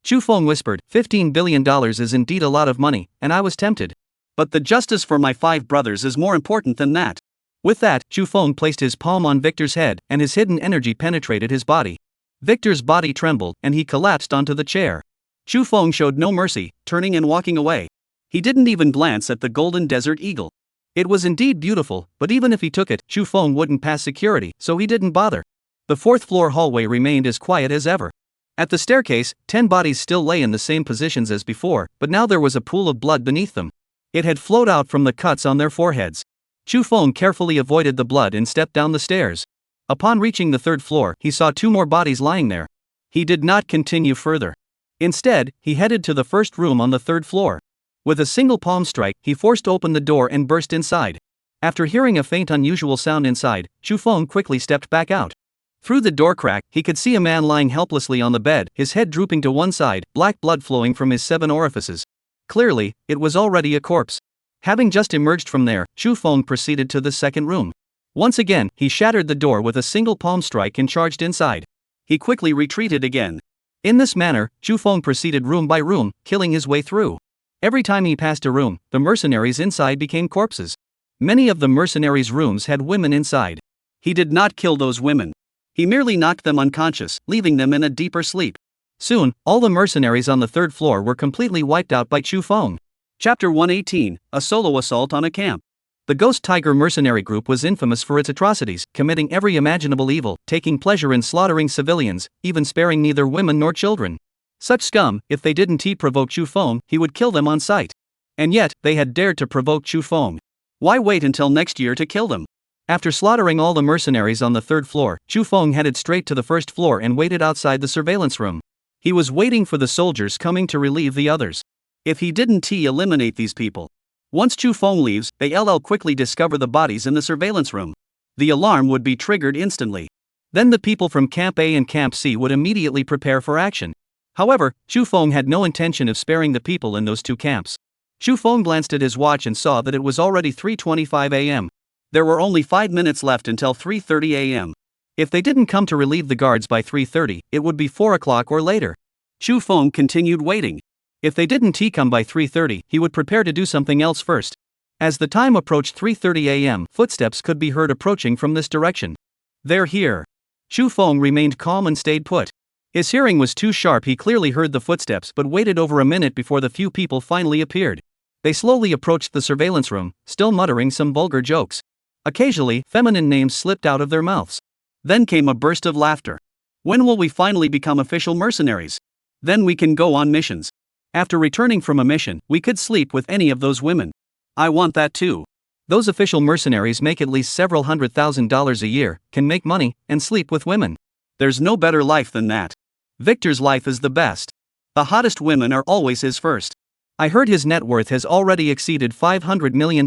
Chu Feng whispered, $15 billion is indeed a lot of money, and I was tempted. But the justice for my 5 brothers is more important than that. With that, Chu Feng placed his palm on Victor's head, and his hidden energy penetrated his body. Victor's body trembled, and he collapsed onto the chair. Chu Feng showed no mercy, turning and walking away. He didn't even glance at the golden desert eagle. It was indeed beautiful, but even if he took it, Chu Feng wouldn't pass security, so he didn't bother. The 4th-floor hallway remained as quiet as ever. At the staircase, 10 bodies still lay in the same positions as before, but now there was a pool of blood beneath them. It had flowed out from the cuts on their foreheads. Chu Feng carefully avoided the blood and stepped down the stairs. Upon reaching the 3rd floor, he saw 2 more bodies lying there. He did not continue further. Instead, he headed to the first room on the 3rd floor. With a single palm strike, he forced open the door and burst inside. After hearing a faint unusual sound inside, Chu Feng quickly stepped back out. Through the door crack, he could see a man lying helplessly on the bed, his head drooping to one side, black blood flowing from his 7 orifices. Clearly, it was already a corpse. Having just emerged from there, Chu Feng proceeded to the 2nd room. Once again, he shattered the door with a single palm strike and charged inside. He quickly retreated again. In this manner, Chu Feng proceeded room by room, killing his way through. Every time he passed a room, the mercenaries inside became corpses. Many of the mercenaries' rooms had women inside. He did not kill those women. He merely knocked them unconscious, leaving them in a deeper sleep. Soon, all the mercenaries on the 3rd floor were completely wiped out by Chu Feng. Chapter 118, A Solo Assault on a Camp. The Ghost Tiger mercenary group was infamous for its atrocities, committing every imaginable evil, taking pleasure in slaughtering civilians, even sparing neither women nor children. Such scum, if they didn't provoke Chu Feng, he would kill them on sight. And yet, they had dared to provoke Chu Feng. Why wait until next year to kill them? After slaughtering all the mercenaries on the 3rd floor, Chu Feng headed straight to the 1st floor and waited outside the surveillance room. He was waiting for the soldiers coming to relieve the others. If he didn't eliminate these people. Once Chu Feng leaves, they'll quickly discover the bodies in the surveillance room. The alarm would be triggered instantly. Then the people from Camp A and Camp C would immediately prepare for action. However, Chu Feng had no intention of sparing the people in those 2 camps. Chu Feng glanced at his watch and saw that it was already 3:25 a.m. There were only 5 minutes left until 3:30 a.m. If they didn't come to relieve the guards by 3:30, it would be 4 o'clock or later. Chu Feng continued waiting. If they didn't come by 3:30, he would prepare to do something else first. As the time approached 3:30 a.m., footsteps could be heard approaching from this direction. They're here. Chu Feng remained calm and stayed put. His hearing was too sharp, he clearly heard the footsteps but waited over a minute before the few people finally appeared. They slowly approached the surveillance room, still muttering some vulgar jokes. Occasionally, feminine names slipped out of their mouths. Then came a burst of laughter. When will we finally become official mercenaries? Then we can go on missions. After returning from a mission, we could sleep with any of those women. I want that too. Those official mercenaries make at least several $100,000 a year, can make money, and sleep with women. There's no better life than that. Victor's life is the best. The hottest women are always his first. I heard his net worth has already exceeded $500 million.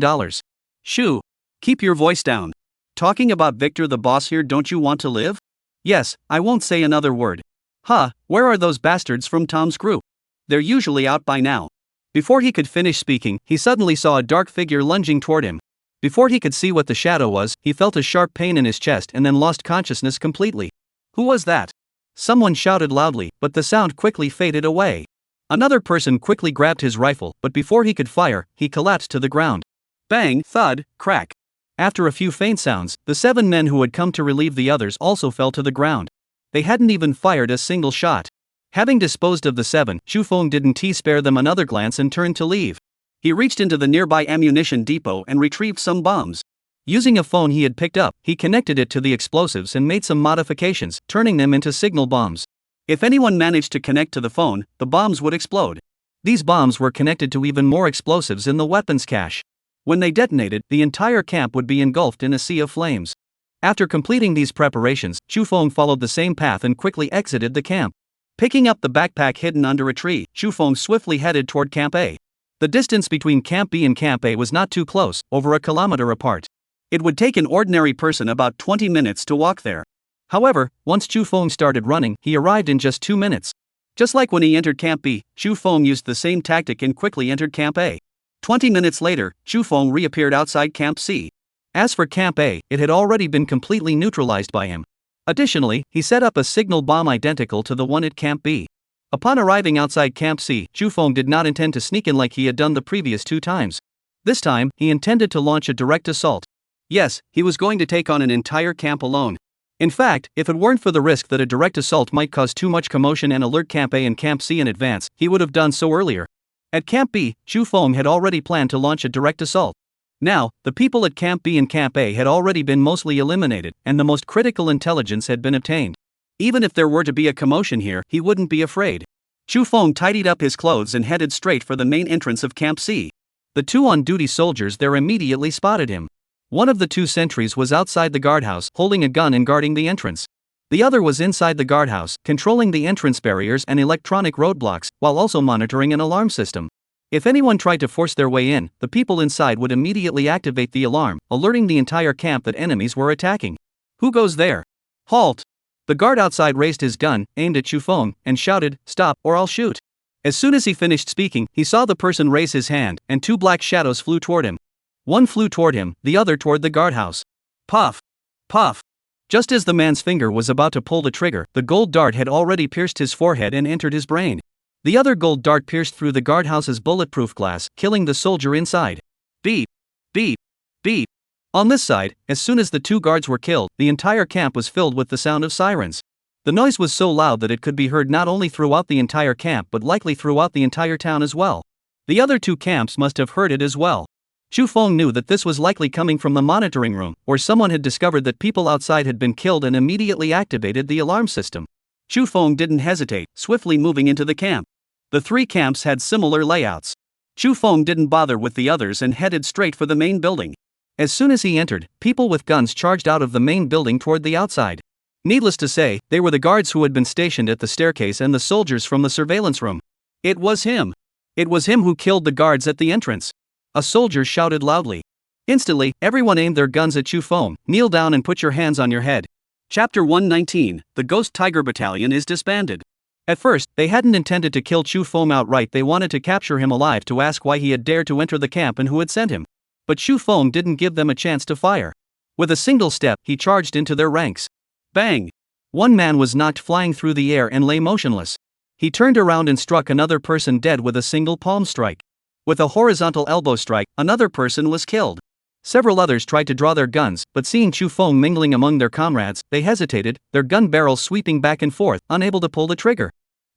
Shoo! Keep your voice down. Talking about Victor the boss here, don't you want to live? Yes, I won't say another word. Where are those bastards from Tom's group? They're usually out by now. Before he could finish speaking, he suddenly saw a dark figure lunging toward him. Before he could see what the shadow was, he felt a sharp pain in his chest and then lost consciousness completely. Who was that? Someone shouted loudly, but the sound quickly faded away. Another person quickly grabbed his rifle, but before he could fire, he collapsed to the ground. Bang, thud, crack. After a few faint sounds, the 7 men who had come to relieve the others also fell to the ground. They hadn't even fired a single shot. Having disposed of the 7, Chu Feng didn't spare them another glance and turned to leave. He reached into the nearby ammunition depot and retrieved some bombs. Using a phone he had picked up, he connected it to the explosives and made some modifications, turning them into signal bombs. If anyone managed to connect to the phone, the bombs would explode. These bombs were connected to even more explosives in the weapons cache. When they detonated, the entire camp would be engulfed in a sea of flames. After completing these preparations, Chu Feng followed the same path and quickly exited the camp. Picking up the backpack hidden under a tree, Chu Feng swiftly headed toward Camp A. The distance between Camp B and Camp A was not too close, over a kilometer apart. It would take an ordinary person about 20 minutes to walk there. However, once Chu Feng started running, he arrived in just 2 minutes. Just like when he entered Camp B, Chu Feng used the same tactic and quickly entered Camp A. 20 minutes later, Chu Feng reappeared outside Camp C. As for Camp A, it had already been completely neutralized by him. Additionally, he set up a signal bomb identical to the one at Camp B. Upon arriving outside Camp C, Chu Feng did not intend to sneak in like he had done the previous 2 times. This time, he intended to launch a direct assault. Yes, he was going to take on an entire camp alone. In fact, if it weren't for the risk that a direct assault might cause too much commotion and alert Camp A and Camp C in advance, he would have done so earlier. At Camp B, Chu Feng had already planned to launch a direct assault. Now, the people at Camp B and Camp A had already been mostly eliminated, and the most critical intelligence had been obtained. Even if there were to be a commotion here, he wouldn't be afraid. Chu Feng tidied up his clothes and headed straight for the main entrance of Camp C. The 2 on-duty soldiers there immediately spotted him. One of the 2 sentries was outside the guardhouse, holding a gun and guarding the entrance. The other was inside the guardhouse, controlling the entrance barriers and electronic roadblocks, while also monitoring an alarm system. If anyone tried to force their way in, the people inside would immediately activate the alarm, alerting the entire camp that enemies were attacking. Who goes there? Halt! The guard outside raised his gun, aimed at Chu Feng, and shouted, "Stop, or I'll shoot." As soon as he finished speaking, he saw the person raise his hand, and 2 black shadows flew toward him. One flew toward him, the other toward the guardhouse. Puff! Puff! Just as the man's finger was about to pull the trigger, the gold dart had already pierced his forehead and entered his brain. The other gold dart pierced through the guardhouse's bulletproof glass, killing the soldier inside. Beep! Beep! Beep! On this side, as soon as the 2 guards were killed, the entire camp was filled with the sound of sirens. The noise was so loud that it could be heard not only throughout the entire camp but likely throughout the entire town as well. The other 2 camps must have heard it as well. Chu Feng knew that this was likely coming from the monitoring room, where someone had discovered that people outside had been killed and immediately activated the alarm system. Chu Feng didn't hesitate, swiftly moving into the camp. The 3 camps had similar layouts. Chu Feng didn't bother with the others and headed straight for the main building. As soon as he entered, people with guns charged out of the main building toward the outside. Needless to say, they were the guards who had been stationed at the staircase and the soldiers from the surveillance room. It was him. It was him who killed the guards at the entrance. A soldier shouted loudly. Instantly, everyone aimed their guns at Chu Feng. Kneel down and put your hands on your head. Chapter 119, The Ghost Tiger Battalion is disbanded. At first, they hadn't intended to kill Chu Feng outright. They wanted to capture him alive to ask why he had dared to enter the camp and who had sent him. But Chu Feng didn't give them a chance to fire. With a single step, he charged into their ranks. Bang! One man was knocked flying through the air and lay motionless. He turned around and struck another person dead with a single palm strike. With a horizontal elbow strike, another person was killed. Several others tried to draw their guns, but seeing Chu Feng mingling among their comrades, they hesitated, their gun barrels sweeping back and forth, unable to pull the trigger.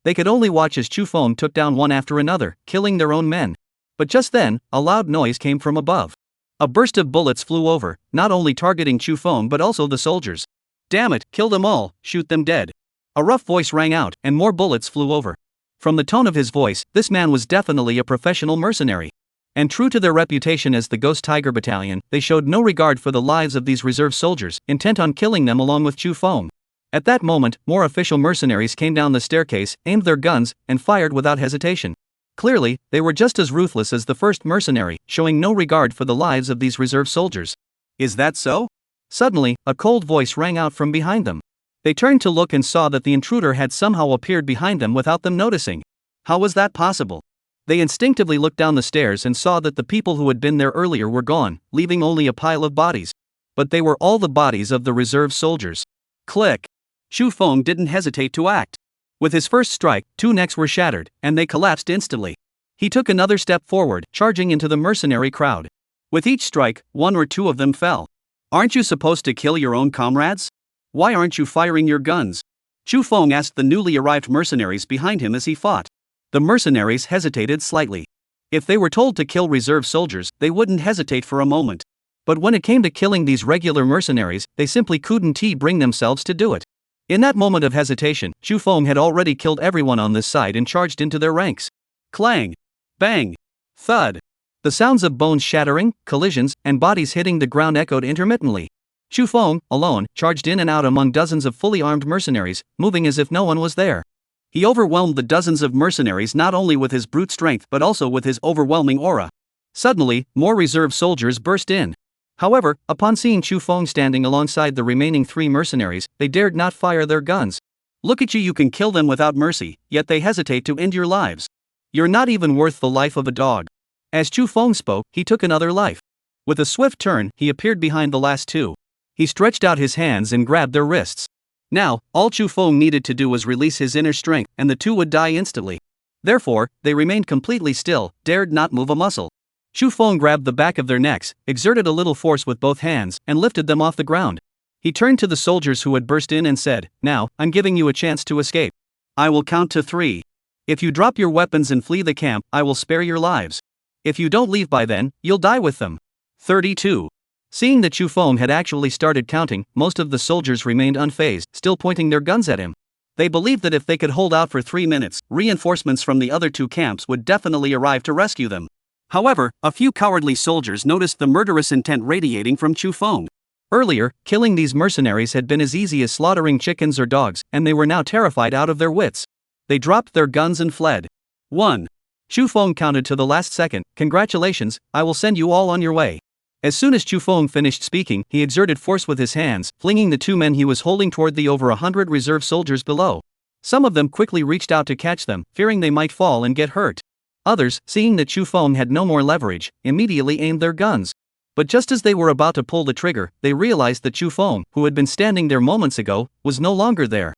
They could only watch as Chu Feng took down one after another, killing their own men. But just then, a loud noise came from above. A burst of bullets flew over, not only targeting Chu Feng but also the soldiers. Damn it, kill them all, shoot them dead. A rough voice rang out, and more bullets flew over. From the tone of his voice, this man was definitely a professional mercenary. And true to their reputation as the Ghost Tiger Battalion, they showed no regard for the lives of these reserve soldiers, intent on killing them along with Chu Feng. At that moment, more official mercenaries came down the staircase, aimed their guns, and fired without hesitation. Clearly, they were just as ruthless as the first mercenary, showing no regard for the lives of these reserve soldiers. Is that so? Suddenly, a cold voice rang out from behind them. They turned to look and saw that the intruder had somehow appeared behind them without them noticing. How was that possible? They instinctively looked down the stairs and saw that the people who had been there earlier were gone, leaving only a pile of bodies. But they were all the bodies of the reserve soldiers. Click! Chu Feng didn't hesitate to act. With his first strike, 2 necks were shattered, and they collapsed instantly. He took another step forward, charging into the mercenary crowd. With each strike, one or two of them fell. Aren't you supposed to kill your own comrades? Why aren't you firing your guns? Chu Feng asked the newly arrived mercenaries behind him as he fought. The mercenaries hesitated slightly. If they were told to kill reserve soldiers, they wouldn't hesitate for a moment. But when it came to killing these regular mercenaries, they simply couldn't bring themselves to do it. In that moment of hesitation, Chu Feng had already killed everyone on this side and charged into their ranks. Clang! Bang! Thud! The sounds of bones shattering, collisions, and bodies hitting the ground echoed intermittently. Chu Feng, alone, charged in and out among dozens of fully armed mercenaries, moving as if no one was there. He overwhelmed the dozens of mercenaries not only with his brute strength but also with his overwhelming aura. Suddenly, more reserve soldiers burst in. However, upon seeing Chu Feng standing alongside the remaining 3 mercenaries, they dared not fire their guns. Look at you, you can kill them without mercy, yet they hesitate to end your lives. You're not even worth the life of a dog. As Chu Feng spoke, he took another life. With a swift turn, he appeared behind the last 2. He stretched out his hands and grabbed their wrists. Now, all Chu Feng needed to do was release his inner strength, and the 2 would die instantly. Therefore, they remained completely still, dared not move a muscle. Chu Feng grabbed the back of their necks, exerted a little force with both hands, and lifted them off the ground. He turned to the soldiers who had burst in and said, "Now, I'm giving you a chance to escape. I will count to 3. If you drop your weapons and flee the camp, I will spare your lives. If you don't leave by then, you'll die with them." 32. Seeing that Chu Feng had actually started counting, most of the soldiers remained unfazed, still pointing their guns at him. They believed that if they could hold out for 3 minutes, reinforcements from the other 2 camps would definitely arrive to rescue them. However, a few cowardly soldiers noticed the murderous intent radiating from Chu Feng. Earlier, killing these mercenaries had been as easy as slaughtering chickens or dogs, and they were now terrified out of their wits. They dropped their guns and fled. 1. Chu Feng counted to the last second. "Congratulations, I will send you all on your way." As soon as Chu Feng finished speaking, he exerted force with his hands, flinging the 2 men he was holding toward the over 100 reserve soldiers below. Some of them quickly reached out to catch them, fearing they might fall and get hurt. Others, seeing that Chu Feng had no more leverage, immediately aimed their guns. But just as they were about to pull the trigger, they realized that Chu Feng, who had been standing there moments ago, was no longer there.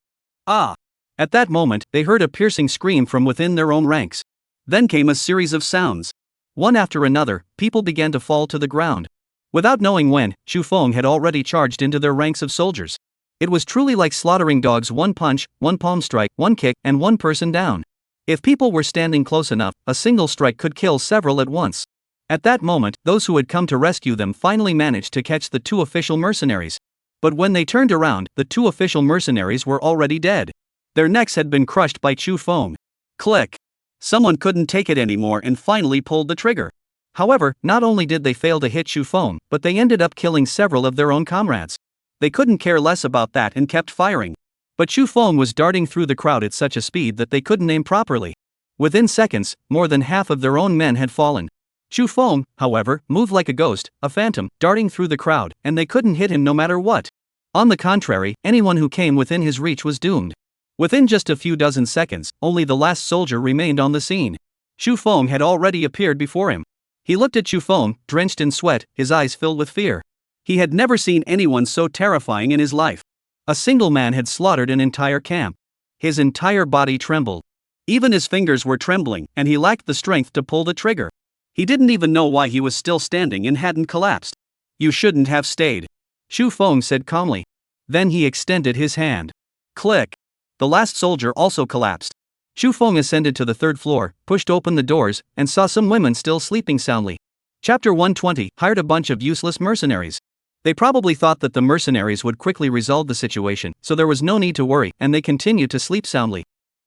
Ah! At that moment, they heard a piercing scream from within their own ranks. Then came a series of sounds. One after another, people began to fall to the ground. Without knowing when, Chu Feng had already charged into their ranks of soldiers. It was truly like slaughtering dogs: 1 punch, 1 palm strike, 1 kick, and 1 person down. If people were standing close enough, a single strike could kill several at once. At that moment, those who had come to rescue them finally managed to catch the 2 official mercenaries. But when they turned around, the 2 official mercenaries were already dead. Their necks had been crushed by Chu Feng. Click! Someone couldn't take it anymore and finally pulled the trigger. However, not only did they fail to hit Chu Feng, but they ended up killing several of their own comrades. They couldn't care less about that and kept firing. But Chu Feng was darting through the crowd at such a speed that they couldn't aim properly. Within seconds, more than half of their own men had fallen. Chu Feng, however, moved like a ghost, a phantom, darting through the crowd, and they couldn't hit him no matter what. On the contrary, anyone who came within his reach was doomed. Within just a few dozen seconds, only the last soldier remained on the scene. Chu Feng had already appeared before him. He looked at Chu Feng, drenched in sweat, his eyes filled with fear. He had never seen anyone so terrifying in his life. A single man had slaughtered an entire camp. His entire body trembled. Even his fingers were trembling, and he lacked the strength to pull the trigger. He didn't even know why he was still standing and hadn't collapsed. "You shouldn't have stayed," Chu Feng said calmly. Then he extended his hand. Click! The last soldier also collapsed. Chu Feng ascended to the 3rd floor, pushed open the doors, and saw some women still sleeping soundly. Chapter 120 hired a bunch of useless mercenaries. They probably thought that the mercenaries would quickly resolve the situation, so there was no need to worry, and they continued to sleep soundly.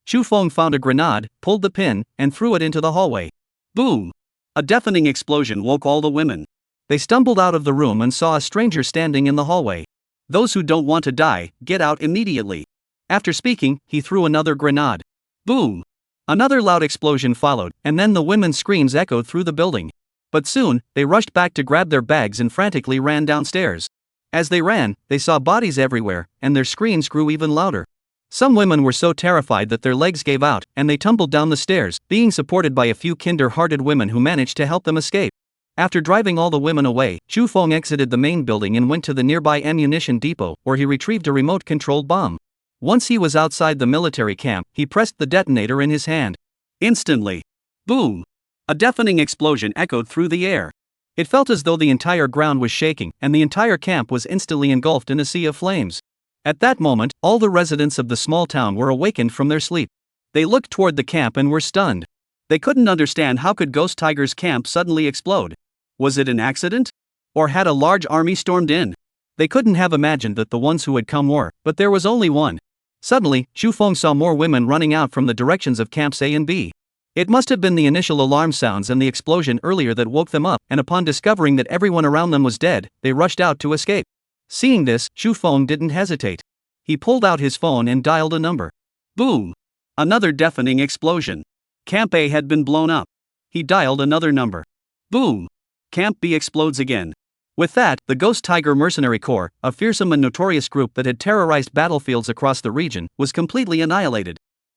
Chu Feng found a grenade, pulled the pin, and threw it into the hallway. Boom! A deafening explosion woke all the women. They stumbled out of the room and saw a stranger standing in the hallway. "Those who don't want to die, get out immediately." After speaking, he threw another grenade. Boom! Another loud explosion followed, and then the women's screams echoed through the building. But soon, they rushed back to grab their bags and frantically ran downstairs. As they ran, they saw bodies everywhere, and their screams grew even louder. Some women were so terrified that their legs gave out, and they tumbled down the stairs, being supported by a few kinder-hearted women who managed to help them escape. After driving all the women away, Chu Feng exited the main building and went to the nearby ammunition depot, where he retrieved a remote-controlled bomb. Once he was outside the military camp, he pressed the detonator in his hand. Instantly, boom! A deafening explosion echoed through the air. It felt as though the entire ground was shaking, and the entire camp was instantly engulfed in a sea of flames. At that moment, all the residents of the small town were awakened from their sleep. They looked toward the camp and were stunned. They couldn't understand how could Ghost Tiger's camp suddenly explode. Was it an accident? Or had a large army stormed in? They couldn't have imagined that the ones who had come were, but there was only one. Suddenly, Chu Feng saw more women running out from the directions of camps A and B. It must have been the initial alarm sounds and the explosion earlier that woke them up, and upon discovering that everyone around them was dead, they rushed out to escape. Seeing this, Chu Feng didn't hesitate. He pulled out his phone and dialed a number. Boom! Another deafening explosion. Camp A had been blown up. He dialed another number. Boom! Camp B explodes again. With that, the Ghost Tiger Mercenary Corps, a fearsome and notorious group that had terrorized battlefields across the region, was completely annihilated.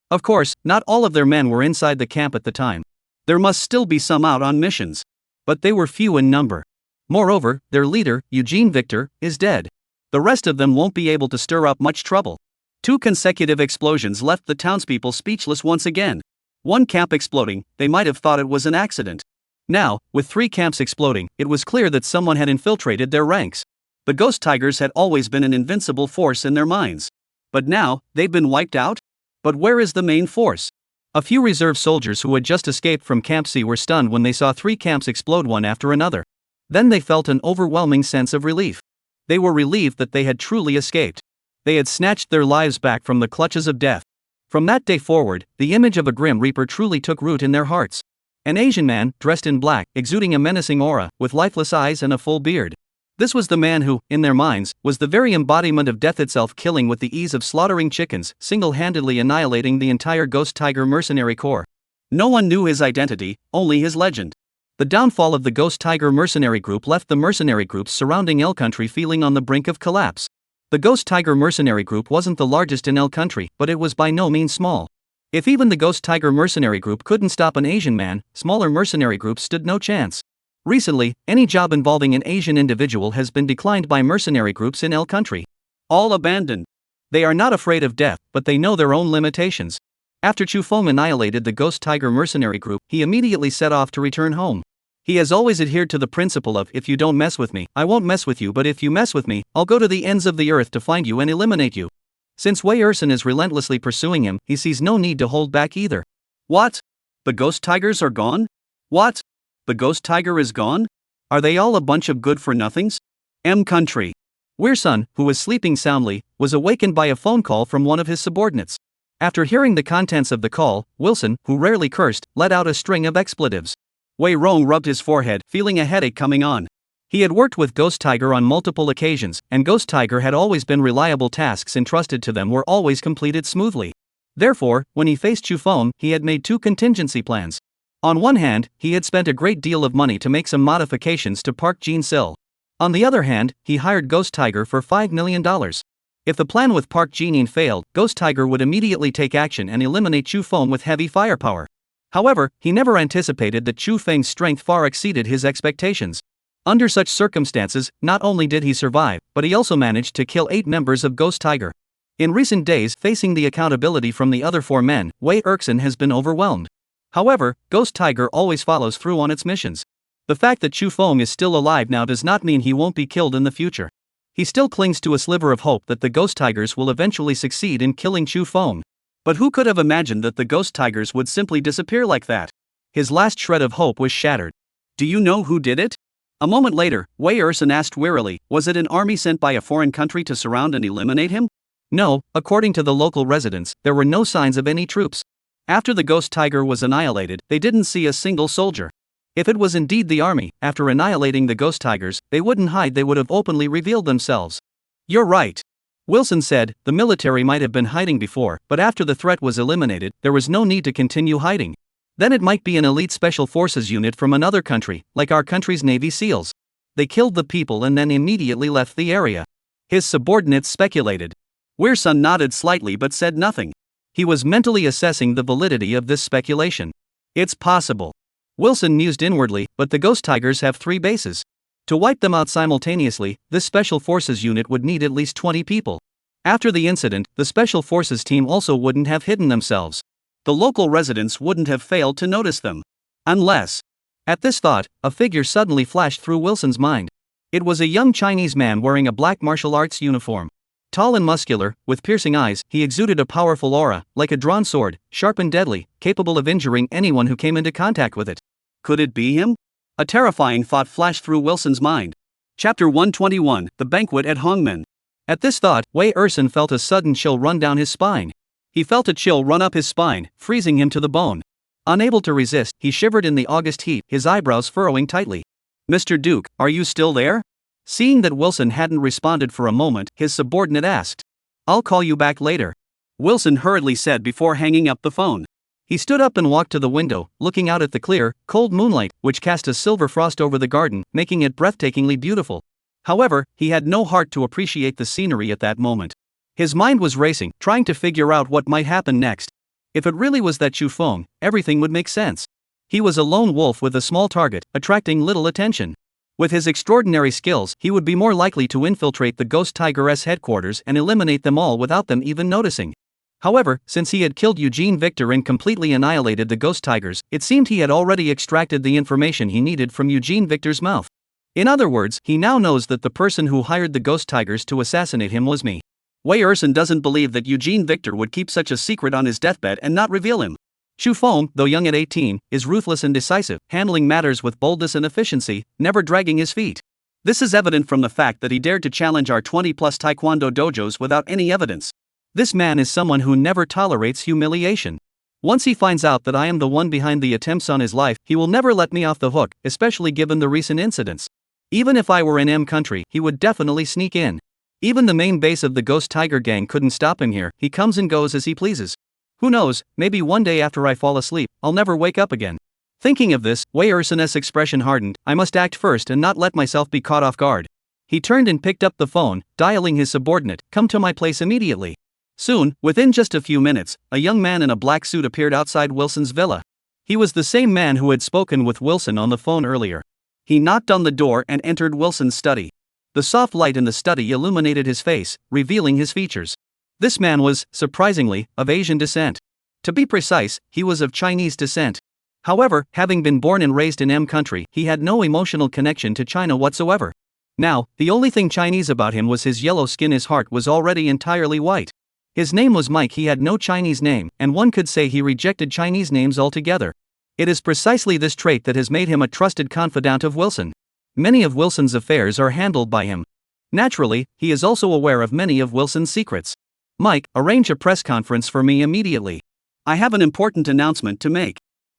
Of course, not all of their men were inside the camp at the time. There must still be some out on missions. But they were few in number. Moreover, their leader, Eugene Victor, is dead. The rest of them won't be able to stir up much trouble. 2 consecutive explosions left the townspeople speechless once again. One camp exploding, they might have thought it was an accident. Now, with 3 camps exploding, it was clear that someone had infiltrated their ranks. The Ghost Tigers had always been an invincible force in their minds. But now, they've been wiped out? But where is the main force? A few reserve soldiers who had just escaped from Camp C were stunned when they saw 3 camps explode one after another. Then they felt an overwhelming sense of relief. They were relieved that they had truly escaped. They had snatched their lives back from the clutches of death. From that day forward, the image of a Grim Reaper truly took root in their hearts. An Asian man, dressed in black, exuding a menacing aura, with lifeless eyes and a full beard. This was the man who, in their minds, was the very embodiment of death itself, killing with the ease of slaughtering chickens, single-handedly annihilating the entire Ghost Tiger Mercenary Corps. No one knew his identity, only his legend. The downfall of the Ghost Tiger Mercenary Group left the mercenary groups surrounding L Country feeling on the brink of collapse. The Ghost Tiger Mercenary Group wasn't the largest in L Country, but it was by no means small. If even the Ghost Tiger Mercenary Group couldn't stop an Asian man, smaller mercenary groups stood no chance. Recently, any job involving an Asian individual has been declined by mercenary groups in L Country. All abandoned. They are not afraid of death, but they know their own limitations. After Chu Feng annihilated the Ghost Tiger Mercenary Group, he immediately set off to return home. He has always adhered to the principle of, if you don't mess with me, I won't mess with you, but if you mess with me, I'll go to the ends of the earth to find you and eliminate you. Since Wei Erson is relentlessly pursuing him, he sees no need to hold back either. What? The Ghost Tigers are gone? What? The Ghost Tiger is gone? Are they all a bunch of good-for-nothings? M Country. Wei Erson, who was sleeping soundly, was awakened by a phone call from one of his subordinates. After hearing the contents of the call, Wilson, who rarely cursed, let out a string of expletives. Wei Rong rubbed his forehead, feeling a headache coming on. He had worked with Ghost Tiger on multiple occasions, and Ghost Tiger had always been reliable. Tasks entrusted to them were always completed smoothly. Therefore, when he faced Chu Feng, he had made 2 contingency plans. On one hand, he had spent a great deal of money to make some modifications to Park Jin-sil. On the other hand, he hired Ghost Tiger for $5 million. If the plan with Park Jin failed, Ghost Tiger would immediately take action and eliminate Chu Feng with heavy firepower. However, he never anticipated that Chu Feng's strength far exceeded his expectations. Under such circumstances, not only did he survive, but he also managed to kill 8 members of Ghost Tiger. In recent days, facing the accountability from the other 4 men, Wei Erson has been overwhelmed. However, Ghost Tiger always follows through on its missions. The fact that Chu Feng is still alive now does not mean he won't be killed in the future. He still clings to a sliver of hope that the Ghost Tigers will eventually succeed in killing Chu Feng. But who could have imagined that the Ghost Tigers would simply disappear like that? His last shred of hope was shattered. Do you know who did it? A moment later, Wei Erson asked wearily, was it an army sent by a foreign country to surround and eliminate him? No, according to the local residents, there were no signs of any troops. After the Ghost Tiger was annihilated, they didn't see a single soldier. If it was indeed the army, after annihilating the Ghost Tigers, they wouldn't hide, they would have openly revealed themselves. You're right. Wilson said, the military might have been hiding before, but after the threat was eliminated, there was no need to continue hiding. Then it might be an elite special forces unit from another country, like our country's Navy SEALs. They killed the people and then immediately left the area. His subordinates speculated. Wei Erson nodded slightly but said nothing. He was mentally assessing the validity of this speculation. It's possible. Wilson mused inwardly, but the Ghost Tigers have 3 bases. To wipe them out simultaneously, this special forces unit would need at least 20 people. After the incident, the special forces team also wouldn't have hidden themselves. The local residents wouldn't have failed to notice them. Unless. At this thought, a figure suddenly flashed through Wilson's mind. It was a young Chinese man wearing a black martial arts uniform. Tall and muscular, with piercing eyes, he exuded a powerful aura, like a drawn sword, sharp and deadly, capable of injuring anyone who came into contact with it. Could it be him? A terrifying thought flashed through Wilson's mind. Chapter 121, The Banquet at Hongmen. At this thought, Wei Erson felt a sudden chill run down his spine. He felt a chill run up his spine, freezing him to the bone. Unable to resist, he shivered in the August heat, his eyebrows furrowing tightly. "Mr. Duke, are you still there?" Seeing that Wilson hadn't responded for a moment, his subordinate asked. "I'll call you back later," Wilson hurriedly said before hanging up the phone. He stood up and walked to the window, looking out at the clear, cold moonlight, which cast a silver frost over the garden, making it breathtakingly beautiful. However, he had no heart to appreciate the scenery at that moment. His mind was racing, trying to figure out what might happen next. If it really was that Chu Feng, everything would make sense. He was a lone wolf with a small target, attracting little attention. With his extraordinary skills, he would be more likely to infiltrate the Ghost Tiger's headquarters and eliminate them all without them even noticing. However, since he had killed Eugene Victor and completely annihilated the Ghost Tigers, it seemed he had already extracted the information he needed from Eugene Victor's mouth. In other words, he now knows that the person who hired the Ghost Tigers to assassinate him was me. Wei Erson doesn't believe that Eugene Victor would keep such a secret on his deathbed and not reveal him. Chu Feng, though young at 18, is ruthless and decisive, handling matters with boldness and efficiency, never dragging his feet. This is evident from the fact that he dared to challenge our 20-plus taekwondo dojos without any evidence. This man is someone who never tolerates humiliation. Once he finds out that I am the one behind the attempts on his life, he will never let me off the hook, especially given the recent incidents. Even if I were in M country, he would definitely sneak in. Even the main base of the Ghost Tiger gang couldn't stop him here. He comes and goes as he pleases. Who knows, maybe one day after I fall asleep, I'll never wake up again. Thinking of this, Wei Erson's expression hardened. I must act first and not let myself be caught off guard. He turned and picked up the phone, dialing his subordinate, "Come to my place immediately." Soon, within just a few minutes, a young man in a black suit appeared outside Wilson's villa. He was the same man who had spoken with Wilson on the phone earlier. He knocked on the door and entered Wilson's study. The soft light in the study illuminated his face, revealing his features. This man was, surprisingly, of Asian descent. To be precise, he was of Chinese descent. However, having been born and raised in M country, he had no emotional connection to China whatsoever. Now, the only thing Chinese about him was his yellow skin. His heart was already entirely white. His name was Mike. He had no Chinese name, and one could say he rejected Chinese names altogether. It is precisely this trait that has made him a trusted confidant of Wilson. Many of Wilson's affairs are handled by him. Naturally, he is also aware of many of Wilson's secrets. "Mike, arrange a press conference for me immediately. I have an important announcement to make."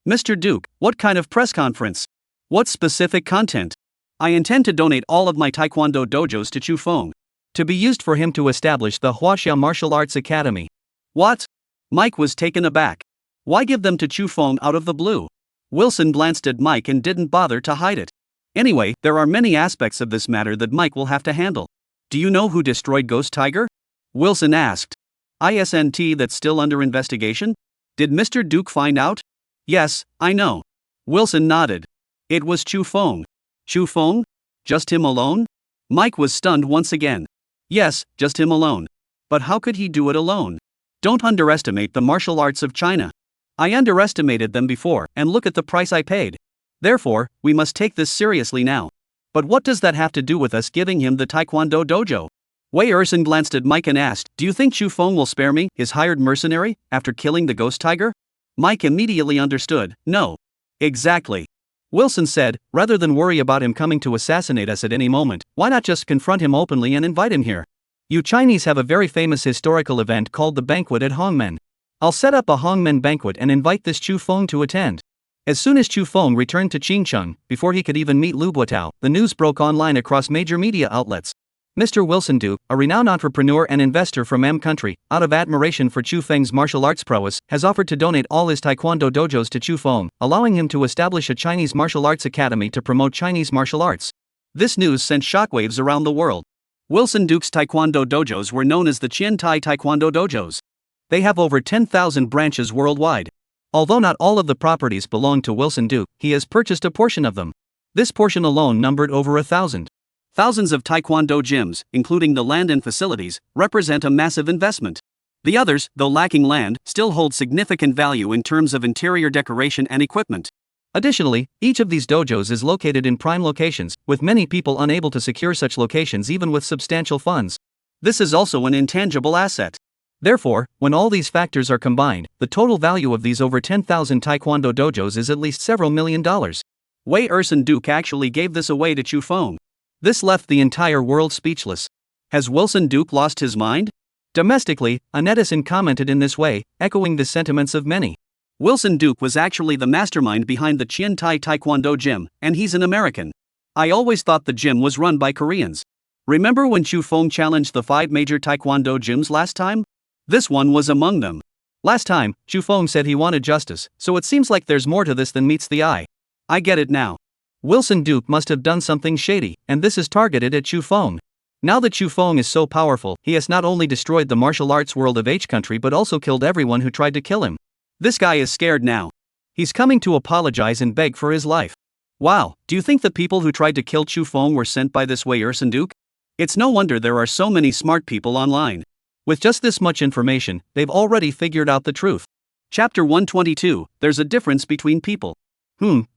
"Mr. Duke, what kind of press conference? What specific content?" "I intend to donate all of my taekwondo dojos to Chu Feng, to be used for him to establish the Huaxia Martial Arts Academy." "What?" Mike was taken aback. Why give them to Chu Feng out of the blue? Wilson glanced at Mike and didn't bother to hide it. Anyway, there are many aspects of this matter that Mike will have to handle. "Do you know who destroyed Ghost Tiger?" Wilson asked. "Isn't that's still under investigation? Did Mr. Duke find out?" "Yes, I know." Wilson nodded. "It was Chu Feng." "Chu Feng? Just him alone?" Mike was stunned once again. "Yes, just him alone. But how could he do it alone? Don't underestimate the martial arts of China. I underestimated them before, and look at the price I paid. Therefore, we must take this seriously now." "But what does that have to do with us giving him the Taekwondo dojo?" Wei Erson glanced at Mike and asked, "Do you think Chu Feng will spare me, his hired mercenary, after killing the Ghost Tiger?" Mike immediately understood. "No." "Exactly," Wilson said. "Rather than worry about him coming to assassinate us at any moment, why not just confront him openly and invite him here? You Chinese have a very famous historical event called the Banquet at Hongmen. I'll set up a Hongmen banquet and invite this Chu Feng to attend." As soon as Chu Feng returned to Qingcheng, before he could even meet Lu Buotao, the news broke online across major media outlets. Mr. Wilson Duke, a renowned entrepreneur and investor from M country, out of admiration for Chu Feng's martial arts prowess, has offered to donate all his taekwondo dojos to Chu Feng, allowing him to establish a Chinese martial arts academy to promote Chinese martial arts. This news sent shockwaves around the world. Wilson Duke's taekwondo dojos were known as the Qian Tai Taekwondo Dojos. They have over 10,000 branches worldwide. Although not all of the properties belong to Wilson Duke, he has purchased a portion of them. This portion alone numbered over 1,000. Thousands of taekwondo gyms, including the land and facilities, represent a massive investment. The others, though lacking land, still hold significant value in terms of interior decoration and equipment. Additionally, each of these dojos is located in prime locations, with many people unable to secure such locations even with substantial funds. This is also an intangible asset. Therefore, when all these factors are combined, the total value of these over 10,000 taekwondo dojos is at least several $1,000,000. Wei Erson Duke actually gave this away to Chu Feng. This left the entire world speechless. Has Wilson Duke lost his mind? Domestically, a netizen commented in this way, echoing the sentiments of many. Wilson Duke was actually the mastermind behind the Chien Tai Taekwondo gym, and he's an American. I always thought the gym was run by Koreans. Remember when Chu Feng challenged the 5 major Taekwondo gyms last time? This one was among them. Last time, Chu Feng said he wanted justice, so it seems like there's more to this than meets the eye. I get it now. Wilson Duke must have done something shady, and this is targeted at Chu Feng. Now that Chu Feng is so powerful, he has not only destroyed the martial arts world of H country but also killed everyone who tried to kill him. This guy is scared now. He's coming to apologize and beg for his life. Wow, do you think the people who tried to kill Chu Feng were sent by this Wei Erson Duke? It's no wonder there are so many smart people online. With just this much information, they've already figured out the truth. Chapter 122, There's a difference between people.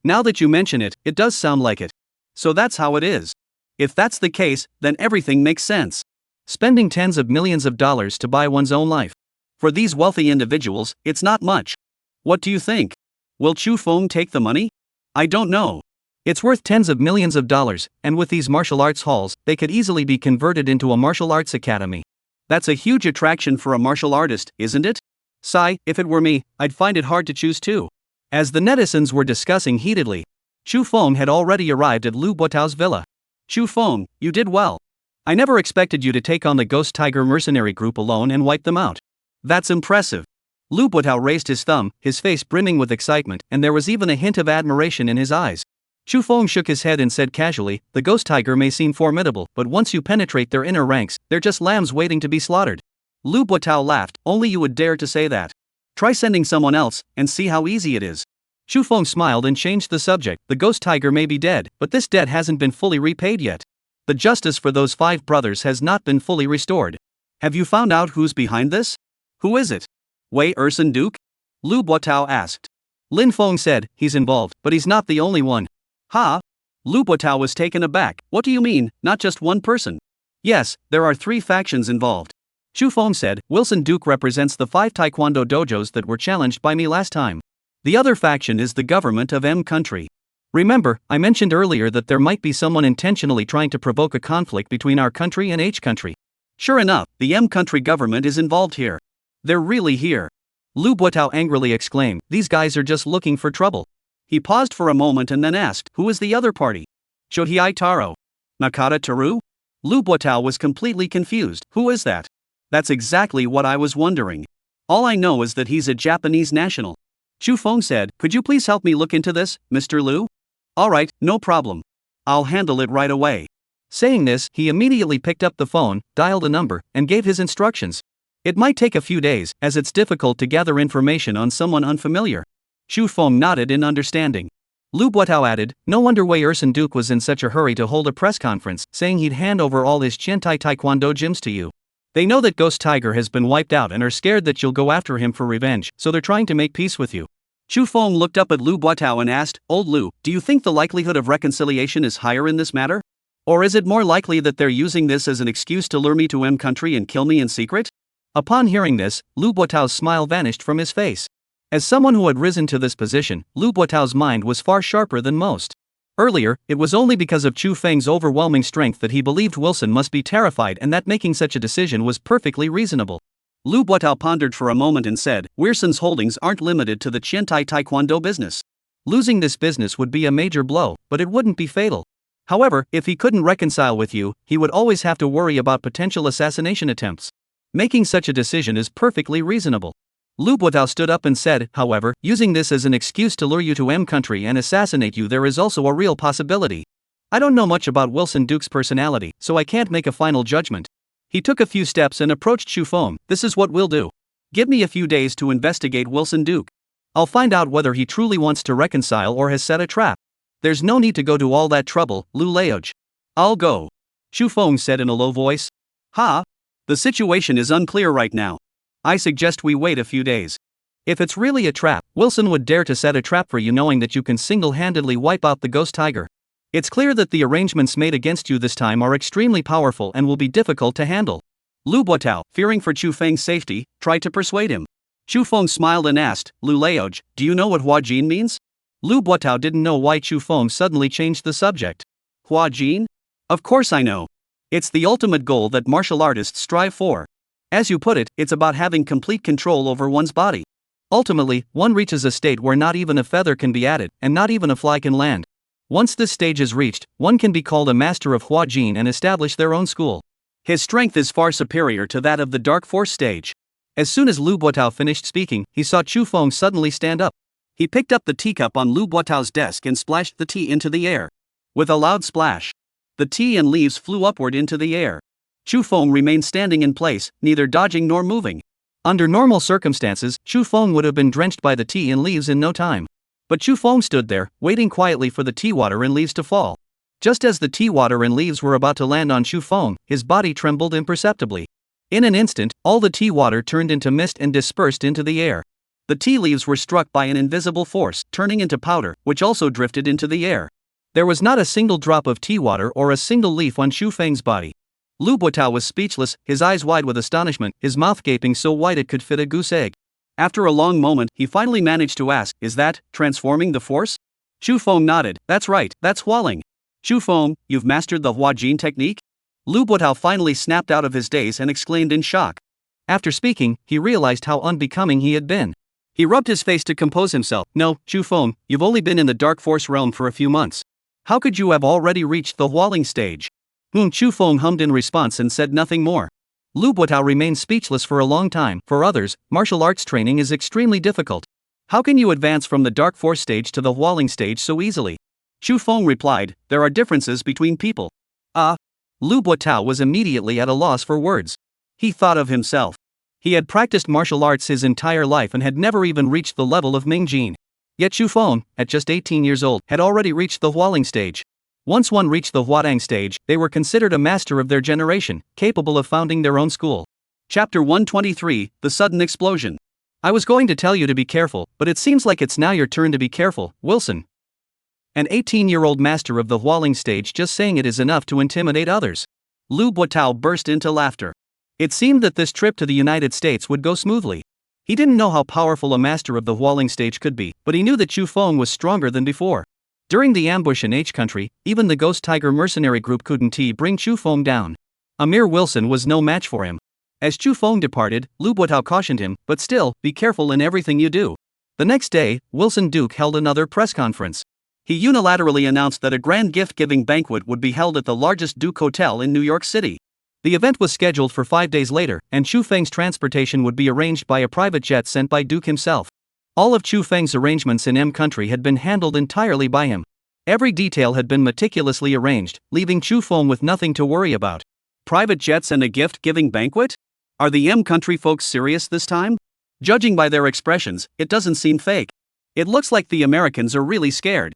Now that you mention it, it does sound like it. So that's how it is. If that's the case, then everything makes sense. Spending tens of millions of dollars to buy one's own life. For these wealthy individuals, it's not much. What do you think? Will Chu Feng take the money? I don't know. It's worth tens of millions of dollars, and with these martial arts halls, they could easily be converted into a martial arts academy. That's a huge attraction for a martial artist, isn't it? Sigh, if it were me, I'd find it hard to choose too. As the netizens were discussing heatedly, Chu Feng had already arrived at Lu Botao's villa. Chu Feng, you did well. I never expected you to take on the Ghost Tiger mercenary group alone and wipe them out. That's impressive. Lu Botao raised his thumb, his face brimming with excitement, and there was even a hint of admiration in his eyes. Chu Feng shook his head and said casually, the Ghost Tiger may seem formidable, but once you penetrate their inner ranks, they're just lambs waiting to be slaughtered. Lu Botao laughed, only you would dare to say that. Try sending someone else, and see how easy it is. Chu Feng smiled and changed the subject. The Ghost Tiger may be dead, but this debt hasn't been fully repaid yet. The justice for those 5 brothers has not been fully restored. Have you found out who's behind this? Who is it? Wei Erson Duke? Lu Botao asked. Lin Feng said, he's involved, but he's not the only one. Ha? Lu Botao was taken aback. What do you mean, not just one person? Yes, there are 3 factions involved. Chu Feng said, Wilson Duke represents the 5 taekwondo dojos that were challenged by me last time. The other faction is the government of M country. Remember, I mentioned earlier that there might be someone intentionally trying to provoke a conflict between our country and H country. Sure enough, the M country government is involved here. They're really here. Lu Botao angrily exclaimed, these guys are just looking for trouble. He paused for a moment and then asked, who is the other party? Shohei Taro? Nakata Teru? Lu Botao was completely confused. Who is that? That's exactly what I was wondering. All I know is that he's a Japanese national. Chu Feng said, could you please help me look into this, Mr. Lu? Alright, no problem. I'll handle it right away. Saying this, he immediately picked up the phone, dialed a number, and gave his instructions. It might take a few days, as it's difficult to gather information on someone unfamiliar. Chu Feng nodded in understanding. Lu Botao added, no wonder Wei Erson Duke was in such a hurry to hold a press conference, saying he'd hand over all his Chien Tai Taekwondo gyms to you. They know that Ghost Tiger has been wiped out and are scared that you'll go after him for revenge, so they're trying to make peace with you. Chu Feng looked up at Lu Botao and asked, Old Lu, do you think the likelihood of reconciliation is higher in this matter? Or is it more likely that they're using this as an excuse to lure me to M country and kill me in secret? Upon hearing this, Lu Botao's smile vanished from his face. As someone who had risen to this position, Lu Botao's mind was far sharper than most. Earlier, it was only because of Chu Feng's overwhelming strength that he believed Wilson must be terrified and that making such a decision was perfectly reasonable. Lu Botao pondered for a moment and said, Wilson's holdings aren't limited to the Chien Tai Taekwondo business. Losing this business would be a major blow, but it wouldn't be fatal. However, if he couldn't reconcile with you, he would always have to worry about potential assassination attempts. Making such a decision is perfectly reasonable. Lu Botao stood up and said, however, using this as an excuse to lure you to M country and assassinate you, there is also a real possibility. I don't know much about Wilson Duke's personality, so I can't make a final judgment. He took a few steps and approached Chu Feng. This is what we'll do. Give me a few days to investigate Wilson Duke. I'll find out whether he truly wants to reconcile or has set a trap. There's no need to go to all that trouble, Lu Leoj. I'll go. Chu Feng said in a low voice. Ha? The situation is unclear right now. I suggest we wait a few days. If it's really a trap, Wilson would dare to set a trap for you knowing that you can single-handedly wipe out the ghost tiger. It's clear that the arrangements made against you this time are extremely powerful and will be difficult to handle. Lu Buotao, fearing for Chu Feng's safety, tried to persuade him. Chu Feng smiled and asked, Lu Laoj, do you know what Hua Jin means? Lu Buotao didn't know why Chu Feng suddenly changed the subject. Hua Jin? Of course I know. It's the ultimate goal that martial artists strive for. As you put it, it's about having complete control over one's body. Ultimately, one reaches a state where not even a feather can be added, and not even a fly can land. Once this stage is reached, one can be called a master of Hua Jin and establish their own school. His strength is far superior to that of the Dark Force stage. As soon as Lu Buotao finished speaking, he saw Chu Feng suddenly stand up. He picked up the teacup on Lu Buotao's desk and splashed the tea into the air. With a loud splash, the tea and leaves flew upward into the air. Chu Feng remained standing in place, neither dodging nor moving. Under normal circumstances, Chu Feng would have been drenched by the tea and leaves in no time. But Chu Feng stood there, waiting quietly for the tea water and leaves to fall. Just as the tea water and leaves were about to land on Chu Feng, his body trembled imperceptibly. In an instant, all the tea water turned into mist and dispersed into the air. The tea leaves were struck by an invisible force, turning into powder, which also drifted into the air. There was not a single drop of tea water or a single leaf on Chu Feng's body. Lu Buotao was speechless, his eyes wide with astonishment, his mouth gaping so wide it could fit a goose egg. After a long moment, he finally managed to ask, is that transforming the force? Chu Feng nodded, that's right, that's Hualing. Chu Feng, you've mastered the Hua Jin technique? Lu Buotao finally snapped out of his daze and exclaimed in shock. After speaking, he realized how unbecoming he had been. He rubbed his face to compose himself. No, Chu Feng, you've only been in the Dark Force realm for a few months. How could you have already reached the Hualing stage? Chu Feng hummed in response and said nothing more. Lu Buotao remained speechless for a long time. For others, martial arts training is extremely difficult. How can you advance from the Dark Force stage to the Hualing stage so easily? Chu Feng replied, there are differences between people. Lu Buotao was immediately at a loss for words. He thought of himself. He had practiced martial arts his entire life and had never even reached the level of Mingjin. Yet Chu Feng, at just 18 years old, had already reached the Hualing stage. Once one reached the Huadang stage, they were considered a master of their generation, capable of founding their own school. Chapter 123, The Sudden Explosion. I was going to tell you to be careful, but it seems like it's now your turn to be careful, Wilson. An 18-year-old master of the Hualing stage, just saying it is enough to intimidate others. Lu Buotao burst into laughter. It seemed that this trip to the United States would go smoothly. He didn't know how powerful a master of the Hualing stage could be, but he knew that Chu Feng was stronger than before. During the ambush in H country, even the Ghost Tiger mercenary group couldn't bring Chu Feng down. A mere Wilson was no match for him. As Chu Feng departed, Lu Buotao cautioned him, but still, be careful in everything you do. The next day, Wilson Duke held another press conference. He unilaterally announced that a grand gift-giving banquet would be held at the largest Duke Hotel in New York City. The event was scheduled for 5 days later, and Chu Feng's transportation would be arranged by a private jet sent by Duke himself. All of Chu Feng's arrangements in M country had been handled entirely by him. Every detail had been meticulously arranged, leaving Chu Feng with nothing to worry about. Private jets and a gift-giving banquet? Are the M country folks serious this time? Judging by their expressions, it doesn't seem fake. It looks like the Americans are really scared.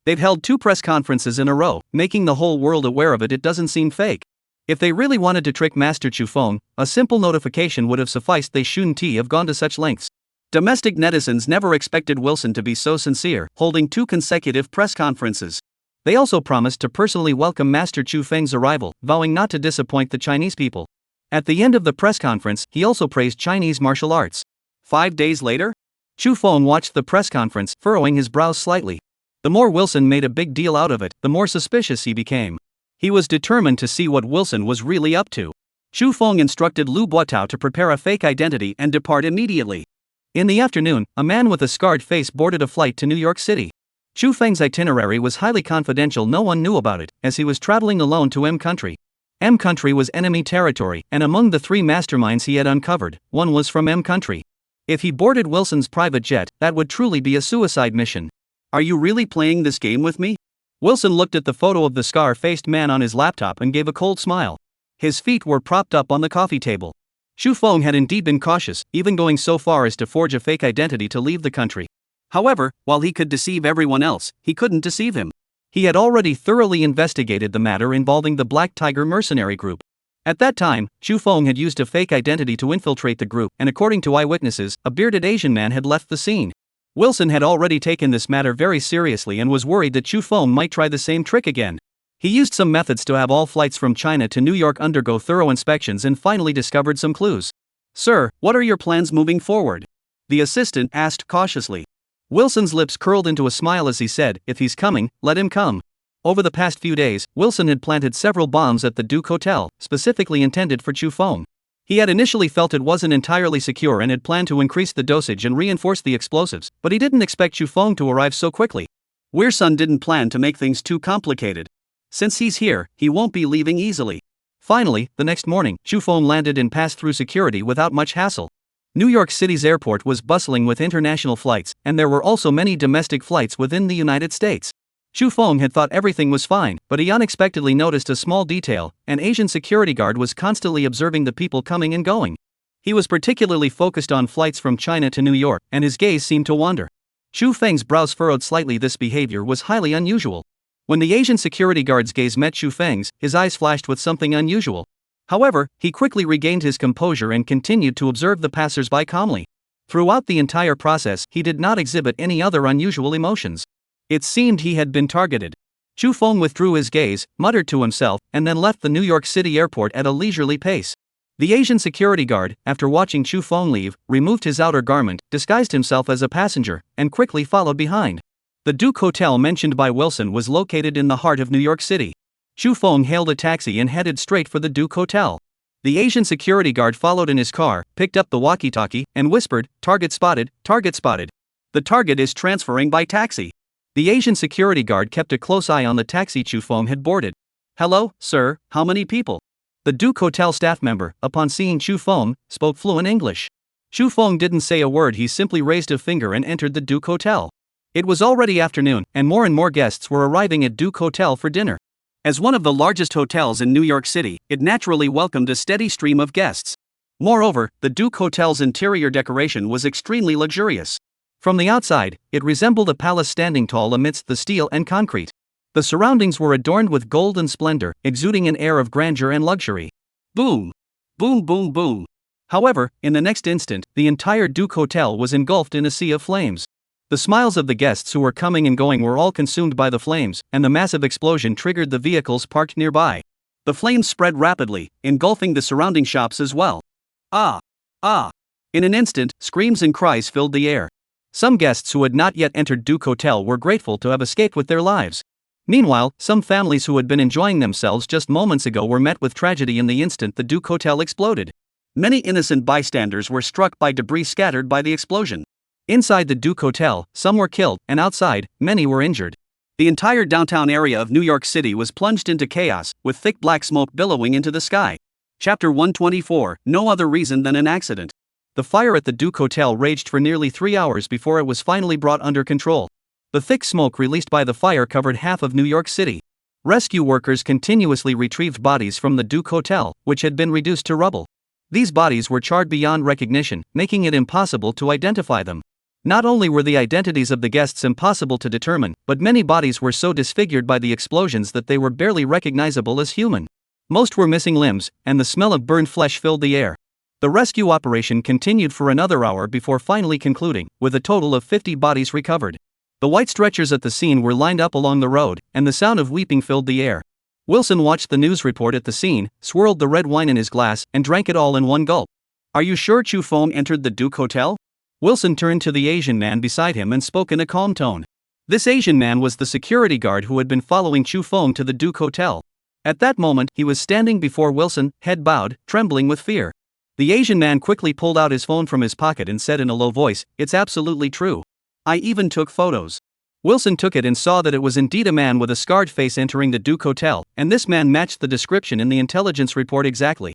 They've held 2 press conferences in a row, making the whole world aware of it. It doesn't seem fake. If they really wanted to trick Master Chu Feng, a simple notification would have sufficed. They shouldn't have gone to such lengths. Domestic netizens never expected Wilson to be so sincere, holding 2 consecutive press conferences. They also promised to personally welcome Master Chu Feng's arrival, vowing not to disappoint the Chinese people. At the end of the press conference, he also praised Chinese martial arts. 5 days later? Chu Feng watched the press conference, furrowing his brows slightly. The more Wilson made a big deal out of it, the more suspicious he became. He was determined to see what Wilson was really up to. Chu Feng instructed Lu Buotao to prepare a fake identity and depart immediately. In the afternoon, a man with a scarred face boarded a flight to New York City. Chu Feng's itinerary was highly confidential. No one knew about it, as he was traveling alone to M country. M country was enemy territory, and among the 3 masterminds he had uncovered, one was from M country. If he boarded Wilson's private jet, that would truly be a suicide mission. Are you really playing this game with me? Wilson looked at the photo of the scar-faced man on his laptop and gave a cold smile. His feet were propped up on the coffee table. Chu Feng had indeed been cautious, even going so far as to forge a fake identity to leave the country. However, while he could deceive everyone else, he couldn't deceive him. He had already thoroughly investigated the matter involving the Black Tiger mercenary group. At that time, Chu Feng had used a fake identity to infiltrate the group, and according to eyewitnesses, a bearded Asian man had left the scene. Wilson had already taken this matter very seriously and was worried that Chu Feng might try the same trick again. He used some methods to have all flights from China to New York undergo thorough inspections and finally discovered some clues. "Sir, what are your plans moving forward?" the assistant asked cautiously. Wilson's lips curled into a smile as he said, "If he's coming, let him come." Over the past few days, Wilson had planted several bombs at the Duke Hotel, specifically intended for Chu Feng. He had initially felt it wasn't entirely secure and had planned to increase the dosage and reinforce the explosives, but he didn't expect Chu Feng to arrive so quickly. Wilson didn't plan to make things too complicated. Since he's here, he won't be leaving easily. Finally, the next morning, Chu Feng landed and passed through security without much hassle. New York City's airport was bustling with international flights, and there were also many domestic flights within the United States. Chu Feng had thought everything was fine, but he unexpectedly noticed a small detail: an Asian security guard was constantly observing the people coming and going. He was particularly focused on flights from China to New York, and his gaze seemed to wander. Chu Feng's brows furrowed slightly. This behavior was highly unusual. When the Asian security guard's gaze met Chu Feng's, his eyes flashed with something unusual. However, he quickly regained his composure and continued to observe the passers-by calmly. Throughout the entire process, he did not exhibit any other unusual emotions. It seemed he had been targeted. Chu Feng withdrew his gaze, muttered to himself, and then left the New York City airport at a leisurely pace. The Asian security guard, after watching Chu Feng leave, removed his outer garment, disguised himself as a passenger, and quickly followed behind. The Duke Hotel mentioned by Wilson was located in the heart of New York City. Chu Feng hailed a taxi and headed straight for the Duke Hotel. The Asian security guard followed in his car, picked up the walkie-talkie, and whispered, "Target spotted, target spotted. The target is transferring by taxi." The Asian security guard kept a close eye on the taxi Chu Feng had boarded. "Hello, sir, how many people?" The Duke Hotel staff member, upon seeing Chu Feng, spoke fluent English. Chu Feng didn't say a word. He simply raised a finger and entered the Duke Hotel. It was already afternoon, and more guests were arriving at Duke Hotel for dinner. As one of the largest hotels in New York City, it naturally welcomed a steady stream of guests. Moreover, the Duke Hotel's interior decoration was extremely luxurious. From the outside, it resembled a palace standing tall amidst the steel and concrete. The surroundings were adorned with gold and splendor, exuding an air of grandeur and luxury. Boom! Boom boom boom! However, in the next instant, the entire Duke Hotel was engulfed in a sea of flames. The smiles of the guests who were coming and going were all consumed by the flames, and the massive explosion triggered the vehicles parked nearby. The flames spread rapidly, engulfing the surrounding shops as well. Ah! Ah! In an instant, screams and cries filled the air. Some guests who had not yet entered Duke Hotel were grateful to have escaped with their lives. Meanwhile, some families who had been enjoying themselves just moments ago were met with tragedy in the instant the Duke Hotel exploded. Many innocent bystanders were struck by debris scattered by the explosion. Inside the Duke Hotel, some were killed, and outside, many were injured. The entire downtown area of New York City was plunged into chaos, with thick black smoke billowing into the sky. Chapter 124, No Other Reason Than an Accident. The fire at the Duke Hotel raged for nearly 3 hours before it was finally brought under control. The thick smoke released by the fire covered half of New York City. Rescue workers continuously retrieved bodies from the Duke Hotel, which had been reduced to rubble. These bodies were charred beyond recognition, making it impossible to identify them. Not only were the identities of the guests impossible to determine, but many bodies were so disfigured by the explosions that they were barely recognizable as human. Most were missing limbs, and the smell of burned flesh filled the air. The rescue operation continued for another hour before finally concluding, with a total of 50 bodies recovered. The white stretchers at the scene were lined up along the road, and the sound of weeping filled the air. Wilson watched the news report at the scene, swirled the red wine in his glass, and drank it all in one gulp. "Are you sure Chu Feng entered the Duke Hotel?" Wilson turned to the Asian man beside him and spoke in a calm tone. This Asian man was the security guard who had been following Chu Feng to the Duke Hotel. At that moment, he was standing before Wilson, head bowed, trembling with fear. The Asian man quickly pulled out his phone from his pocket and said in a low voice, "It's absolutely true. I even took photos." Wilson took it and saw that it was indeed a man with a scarred face entering the Duke Hotel, and this man matched the description in the intelligence report exactly.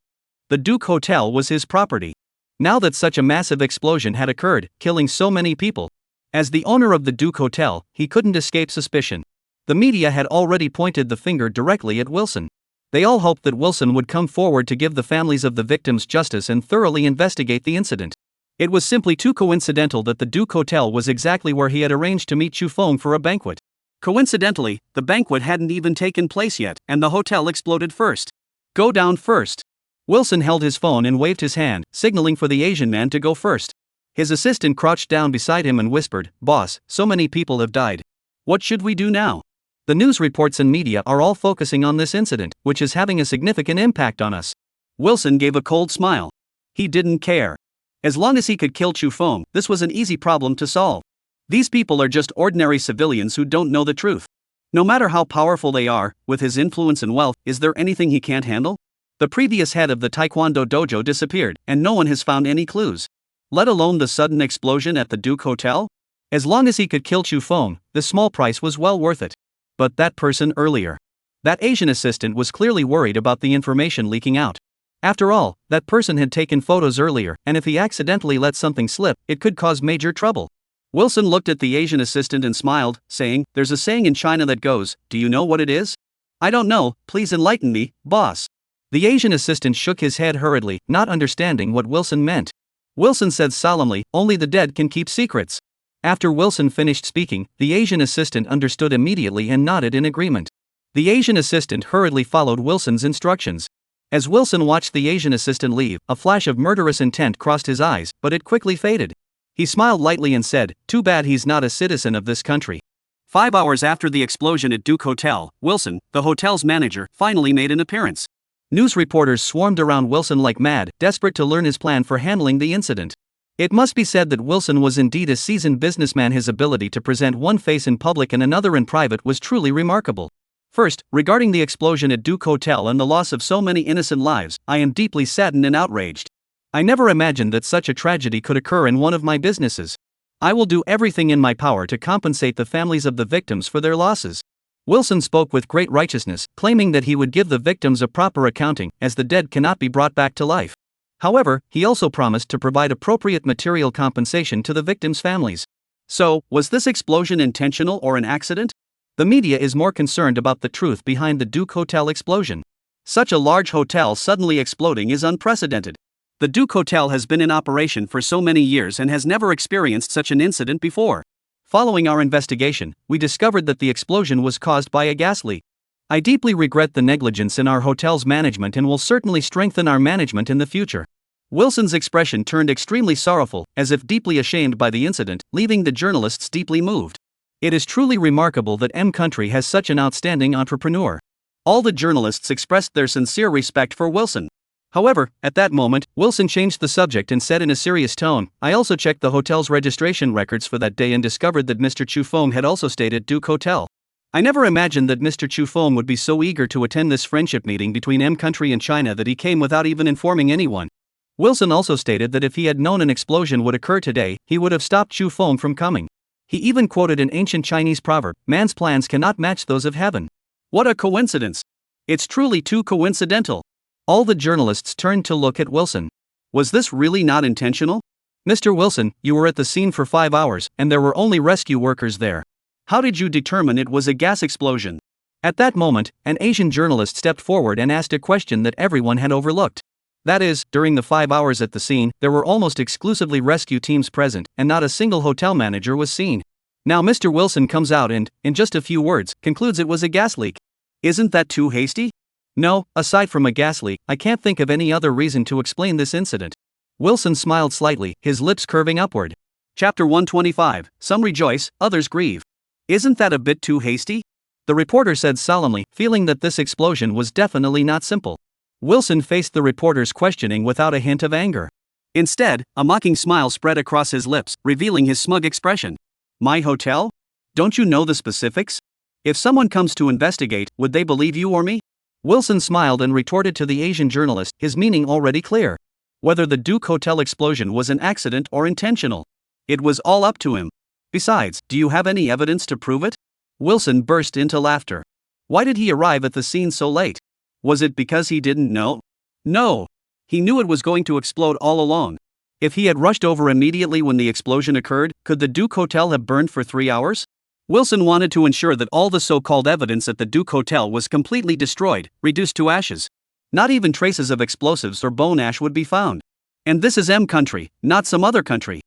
The Duke Hotel was his property. Now that such a massive explosion had occurred, killing so many people, as the owner of the Duke Hotel, he couldn't escape suspicion. The media had already pointed the finger directly at Wilson. They all hoped that Wilson would come forward to give the families of the victims justice and thoroughly investigate the incident. It was simply too coincidental that the Duke Hotel was exactly where he had arranged to meet Chu Feng for a banquet. Coincidentally, the banquet hadn't even taken place yet, and the hotel exploded first. Go down first. Wilson held his phone and waved his hand, signaling for the Asian man to go first. His assistant crouched down beside him and whispered, "Boss, so many people have died. What should we do now? The news reports and media are all focusing on this incident, which is having a significant impact on us." Wilson gave a cold smile. He didn't care. As long as he could kill Chu Feng, this was an easy problem to solve. These people are just ordinary civilians who don't know the truth. No matter how powerful they are, with his influence and wealth, is there anything he can't handle? The previous head of the Taekwondo dojo disappeared, and no one has found any clues. Let alone the sudden explosion at the Duke Hotel? As long as he could kill Chu Feng, the small price was well worth it. But that person earlier. That Asian assistant was clearly worried about the information leaking out. After all, that person had taken photos earlier, and if he accidentally let something slip, it could cause major trouble. Wilson looked at the Asian assistant and smiled, saying, "There's a saying in China that goes, do you know what it is?" "I don't know, please enlighten me, boss." The Asian assistant shook his head hurriedly, not understanding what Wilson meant. Wilson said solemnly, "Only the dead can keep secrets." After Wilson finished speaking, the Asian assistant understood immediately and nodded in agreement. The Asian assistant hurriedly followed Wilson's instructions. As Wilson watched the Asian assistant leave, a flash of murderous intent crossed his eyes, but it quickly faded. He smiled lightly and said, "Too bad he's not a citizen of this country." 5 hours after the explosion at Duke Hotel, Wilson, the hotel's manager, finally made an appearance. News reporters swarmed around Wilson like mad, desperate to learn his plan for handling the incident. It must be said that Wilson was indeed a seasoned businessman. His ability to present one face in public and another in private was truly remarkable. First, regarding the explosion at Duke Hotel and the loss of so many innocent lives, I am deeply saddened and outraged. I never imagined that such a tragedy could occur in one of my businesses. I will do everything in my power to compensate the families of the victims for their losses. Wilson spoke with great righteousness, claiming that he would give the victims a proper accounting, as the dead cannot be brought back to life. However, he also promised to provide appropriate material compensation to the victims' families. So, was this explosion intentional or an accident? The media is more concerned about the truth behind the Duke Hotel explosion. Such a large hotel suddenly exploding is unprecedented. The Duke Hotel has been in operation for so many years and has never experienced such an incident before. Following our investigation, we discovered that the explosion was caused by a gas leak. I deeply regret the negligence in our hotel's management and will certainly strengthen our management in the future. Wilson's expression turned extremely sorrowful, as if deeply ashamed by the incident, leaving the journalists deeply moved. It is truly remarkable that M Country has such an outstanding entrepreneur. All the journalists expressed their sincere respect for Wilson. However, at that moment, Wilson changed the subject and said in a serious tone, "I also checked the hotel's registration records for that day and discovered that Mr. Chu Feng had also stayed at Duke Hotel. I never imagined that Mr. Chu Feng would be so eager to attend this friendship meeting between M Country and China that he came without even informing anyone." Wilson also stated that if he had known an explosion would occur today, he would have stopped Chu Feng from coming. He even quoted an ancient Chinese proverb, "Man's plans cannot match those of heaven." What a coincidence! It's truly too coincidental. All the journalists turned to look at Wilson. Was this really not intentional? "Mr. Wilson, you were at the scene for 5 hours, and there were only rescue workers there. How did you determine it was a gas explosion?" At that moment, an Asian journalist stepped forward and asked a question that everyone had overlooked. That is, during the 5 hours at the scene, there were almost exclusively rescue teams present, and not a single hotel manager was seen. Now Mr. Wilson comes out and, in just a few words, concludes it was a gas leak. Isn't that too hasty? No, aside from a gas leak, I can't think of any other reason to explain this incident. Wilson smiled slightly, his lips curving upward. Chapter 125, Some rejoice, others grieve. Isn't that a bit too hasty? The reporter said solemnly, feeling that this explosion was definitely not simple. Wilson faced the reporter's questioning without a hint of anger. Instead, a mocking smile spread across his lips, revealing his smug expression. "My hotel? Don't you know the specifics? If someone comes to investigate, would they believe you or me?" Wilson smiled and retorted to the Asian journalist, his meaning already clear. Whether the Duke Hotel explosion was an accident or intentional, it was all up to him. Besides, do you have any evidence to prove it? Wilson burst into laughter. Why did he arrive at the scene so late? Was it because he didn't know? No. He knew it was going to explode all along. If he had rushed over immediately when the explosion occurred, could the Duke Hotel have burned for 3 hours? Wilson wanted to ensure that all the so-called evidence at the Duke Hotel was completely destroyed, reduced to ashes. Not even traces of explosives or bone ash would be found. And this is M Country, not some other country.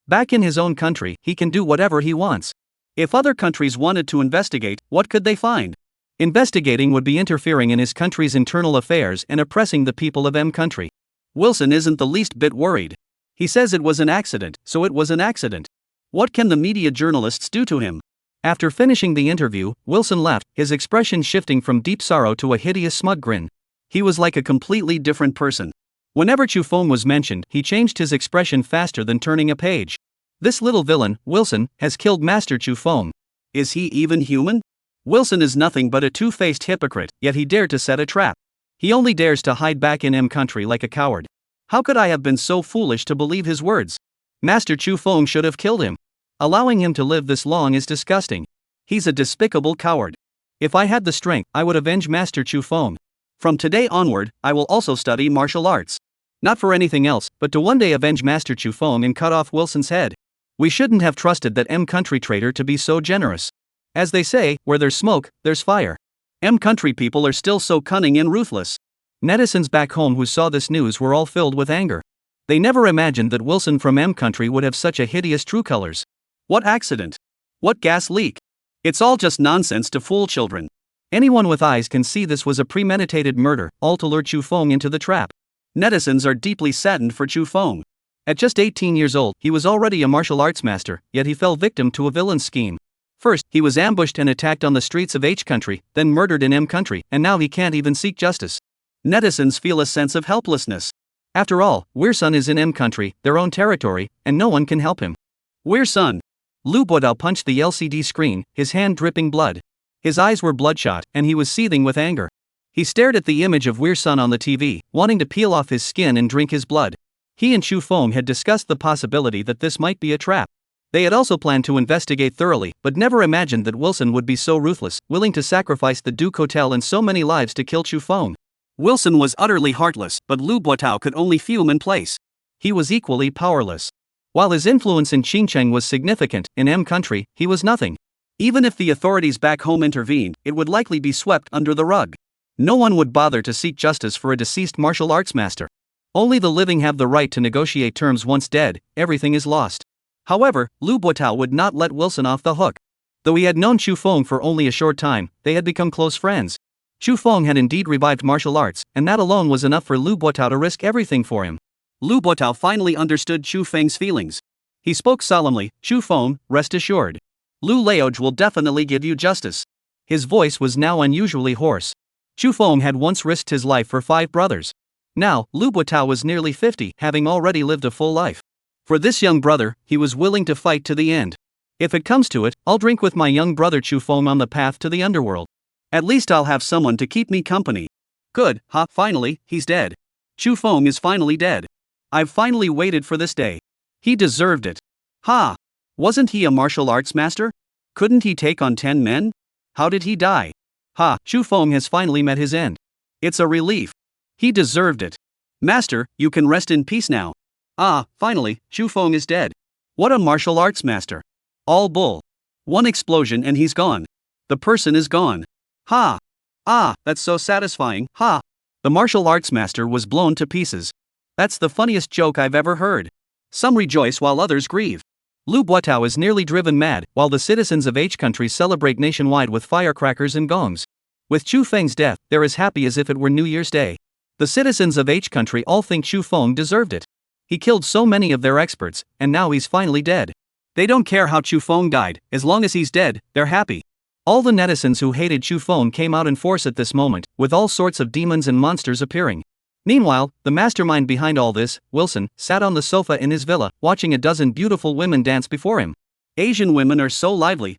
Back in his own country, he can do whatever he wants. If other countries wanted to investigate, what could they find? Investigating would be interfering in his country's internal affairs and oppressing the people of M country. Wilson isn't the least bit worried. He says it was an accident, so it was an accident. What can the media journalists do to him? After finishing the interview, Wilson left, his expression shifting from deep sorrow to a hideous smug grin. He was like a completely different person. Whenever Chu Feng was mentioned, he changed his expression faster than turning a page. This little villain, Wilson, has killed Master Chu Feng. Is he even human? Wilson is nothing but a two-faced hypocrite, yet he dared to set a trap. He only dares to hide back in M country like a coward. How could I have been so foolish to believe his words? Master Chu Feng should have killed him. Allowing him to live this long is disgusting. He's a despicable coward. If I had the strength, I would avenge Master Chu Feng. From today onward, I will also study martial arts. Not for anything else, but to one day avenge Master Chu Feng and cut off Wilson's head. We shouldn't have trusted that M country traitor to be so generous. As they say, where there's smoke, there's fire. M country people are still so cunning and ruthless. Netizens back home who saw this news were all filled with anger. They never imagined that Wilson from M country would have such a hideous true colors. What accident? What gas leak? It's all just nonsense to fool children. Anyone with eyes can see this was a premeditated murder, all to lure Chu Feng into the trap. Netizens are deeply saddened for Chu Feng. At just 18 years old, he was already a martial arts master, yet he fell victim to a villain's scheme. First, he was ambushed and attacked on the streets of H country, then murdered in M country, and now he can't even seek justice. Netizens feel a sense of helplessness. After all, Weirsun is in M country, their own territory, and no one can help him. Weirsun. Lu Buodao punched the LCD screen, his hand dripping blood. His eyes were bloodshot, and he was seething with anger. He stared at the image of Weirsun on the TV, wanting to peel off his skin and drink his blood. He and Chu Feng had discussed the possibility that this might be a trap. They had also planned to investigate thoroughly, but never imagined that Wilson would be so ruthless, willing to sacrifice the Duke Hotel and so many lives to kill Chu Feng. Wilson was utterly heartless, but Lu Buodao could only fume in place. He was equally powerless. While his influence in Xinjiang was significant, in M country, he was nothing. Even if the authorities back home intervened, it would likely be swept under the rug. No one would bother to seek justice for a deceased martial arts master. Only the living have the right to negotiate terms. Once dead, everything is lost. However, Lu Buodao would not let Wilson off the hook. Though he had known Chu Feng for only a short time, they had become close friends. Chu Feng had indeed revived martial arts, and that alone was enough for Lu Buodao to risk everything for him. Lu Buodao finally understood Chu Feng's feelings. He spoke solemnly, "Chu Feng, rest assured. Lu Laoj will definitely give you justice." His voice was now unusually hoarse. Chu Feng had once risked his life for 5 brothers. Now, Lu Buodao was nearly 50, having already lived a full life. For this young brother, he was willing to fight to the end. If it comes to it, I'll drink with my young brother Chu Feng on the path to the underworld. At least I'll have someone to keep me company. Good, finally, he's dead. Chu Feng is finally dead. I've finally waited for this day. He deserved it. Wasn't he a martial arts master? Couldn't he take on 10 men? How did he die? Chu Feng has finally met his end. It's a relief. He deserved it. Master, you can rest in peace now. Finally, Chu Feng is dead. What a martial arts master. All bull. One explosion and he's gone. The person is gone. That's so satisfying. The martial arts master was blown to pieces. That's the funniest joke I've ever heard. Some rejoice while others grieve. Lu Buodao is nearly driven mad, while the citizens of H country celebrate nationwide with firecrackers and gongs. With Chu Feng's death, they're as happy as if it were New Year's Day. The citizens of H country all think Chu Feng deserved it. He killed so many of their experts, and now he's finally dead. They don't care how Chu Feng died, as long as he's dead, they're happy. All the netizens who hated Chu Feng came out in force at this moment, with all sorts of demons and monsters appearing. Meanwhile, the mastermind behind all this, Wilson, sat on the sofa in his villa, watching a dozen beautiful women dance before him. Asian women are so lively,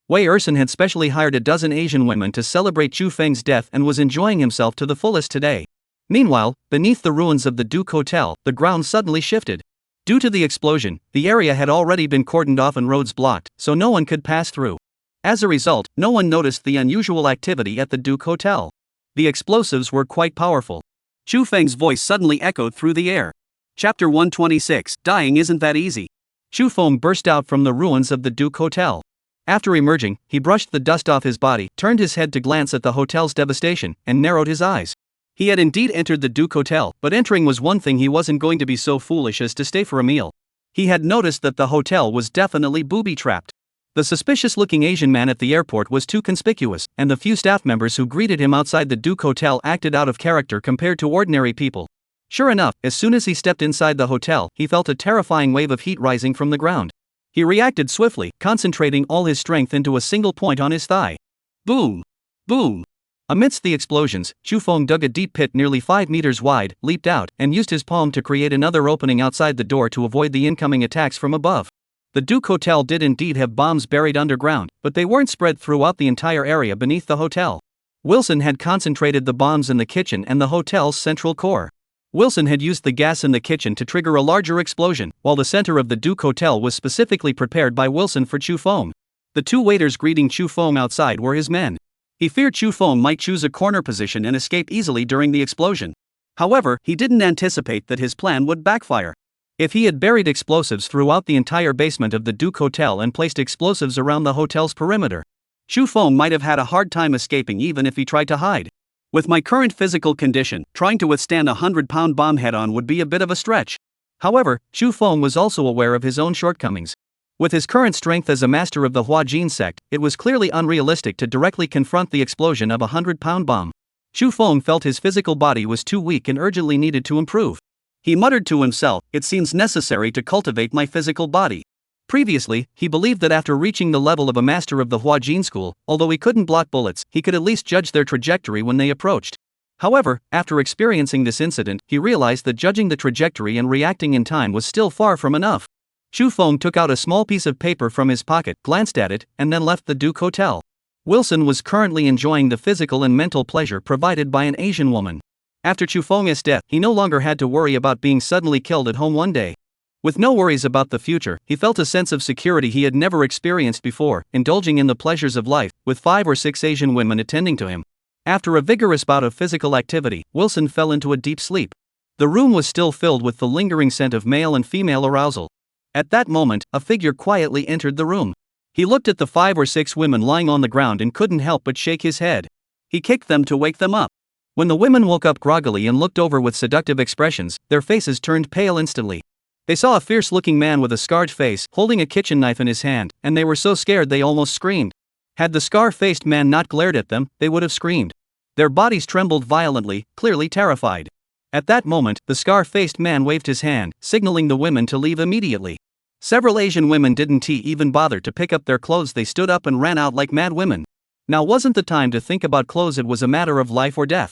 Wei Erson had specially hired a dozen Asian women to celebrate Chu Feng's death and was enjoying himself to the fullest today. Meanwhile, beneath the ruins of the Duke Hotel, the ground suddenly shifted. Due to the explosion, the area had already been cordoned off and roads blocked, so no one could pass through. As a result, no one noticed the unusual activity at the Duke Hotel. The explosives were quite powerful. Chu Feng's voice suddenly echoed through the air. Chapter 126, Dying Isn't That Easy. Chu Feng burst out from the ruins of the Duke Hotel. After emerging, he brushed the dust off his body, turned his head to glance at the hotel's devastation, and narrowed his eyes. He had indeed entered the Duke Hotel, but entering was one thing. He wasn't going to be so foolish as to stay for a meal. He had noticed that the hotel was definitely booby-trapped. The suspicious-looking Asian man at the airport was too conspicuous, and the few staff members who greeted him outside the Duke Hotel acted out of character compared to ordinary people. Sure enough, as soon as he stepped inside the hotel, he felt a terrifying wave of heat rising from the ground. He reacted swiftly, concentrating all his strength into a single point on his thigh. Boom! Boom! Amidst the explosions, Chu Feng dug a deep pit nearly 5 meters wide, leaped out, and used his palm to create another opening outside the door to avoid the incoming attacks from above. The Duke Hotel did indeed have bombs buried underground, but they weren't spread throughout the entire area beneath the hotel. Wilson had concentrated the bombs in the kitchen and the hotel's central core. Wilson had used the gas in the kitchen to trigger a larger explosion, while the center of the Duke Hotel was specifically prepared by Wilson for Chu Feng. The two waiters greeting Chu Feng outside were his men. He feared Chu Feng might choose a corner position and escape easily during the explosion. However, he didn't anticipate that his plan would backfire. If he had buried explosives throughout the entire basement of the Duke Hotel and placed explosives around the hotel's perimeter, Chu Feng might have had a hard time escaping even if he tried to hide. With my current physical condition, trying to withstand a 100-pound bomb head-on would be a bit of a stretch. However, Chu Feng was also aware of his own shortcomings. With his current strength as a master of the Hua Jin sect, it was clearly unrealistic to directly confront the explosion of a 100-pound bomb. Chu Feng felt his physical body was too weak and urgently needed to improve. He muttered to himself, "It seems necessary to cultivate my physical body." Previously, he believed that after reaching the level of a master of the Hua Jin school, although he couldn't block bullets, he could at least judge their trajectory when they approached. However, after experiencing this incident, he realized that judging the trajectory and reacting in time was still far from enough. Chu Feng took out a small piece of paper from his pocket, glanced at it, and then left the Duke Hotel. Wilson was currently enjoying the physical and mental pleasure provided by an Asian woman. After Chu Feng's death, he no longer had to worry about being suddenly killed at home one day. With no worries about the future, he felt a sense of security he had never experienced before, indulging in the pleasures of life, with 5 or 6 Asian women attending to him. After a vigorous bout of physical activity, Wilson fell into a deep sleep. The room was still filled with the lingering scent of male and female arousal. At that moment, a figure quietly entered the room. He looked at the 5 or 6 women lying on the ground and couldn't help but shake his head. He kicked them to wake them up. When the women woke up groggily and looked over with seductive expressions, their faces turned pale instantly. They saw a fierce-looking man with a scarred face, holding a kitchen knife in his hand, and they were so scared they almost screamed. Had the scar-faced man not glared at them, they would have screamed. Their bodies trembled violently, clearly terrified. At that moment, the scar-faced man waved his hand, signaling the women to leave immediately. Several Asian women didn't even bother to pick up their clothes. They stood up and ran out like mad women. Now wasn't the time to think about clothes, it was a matter of life or death.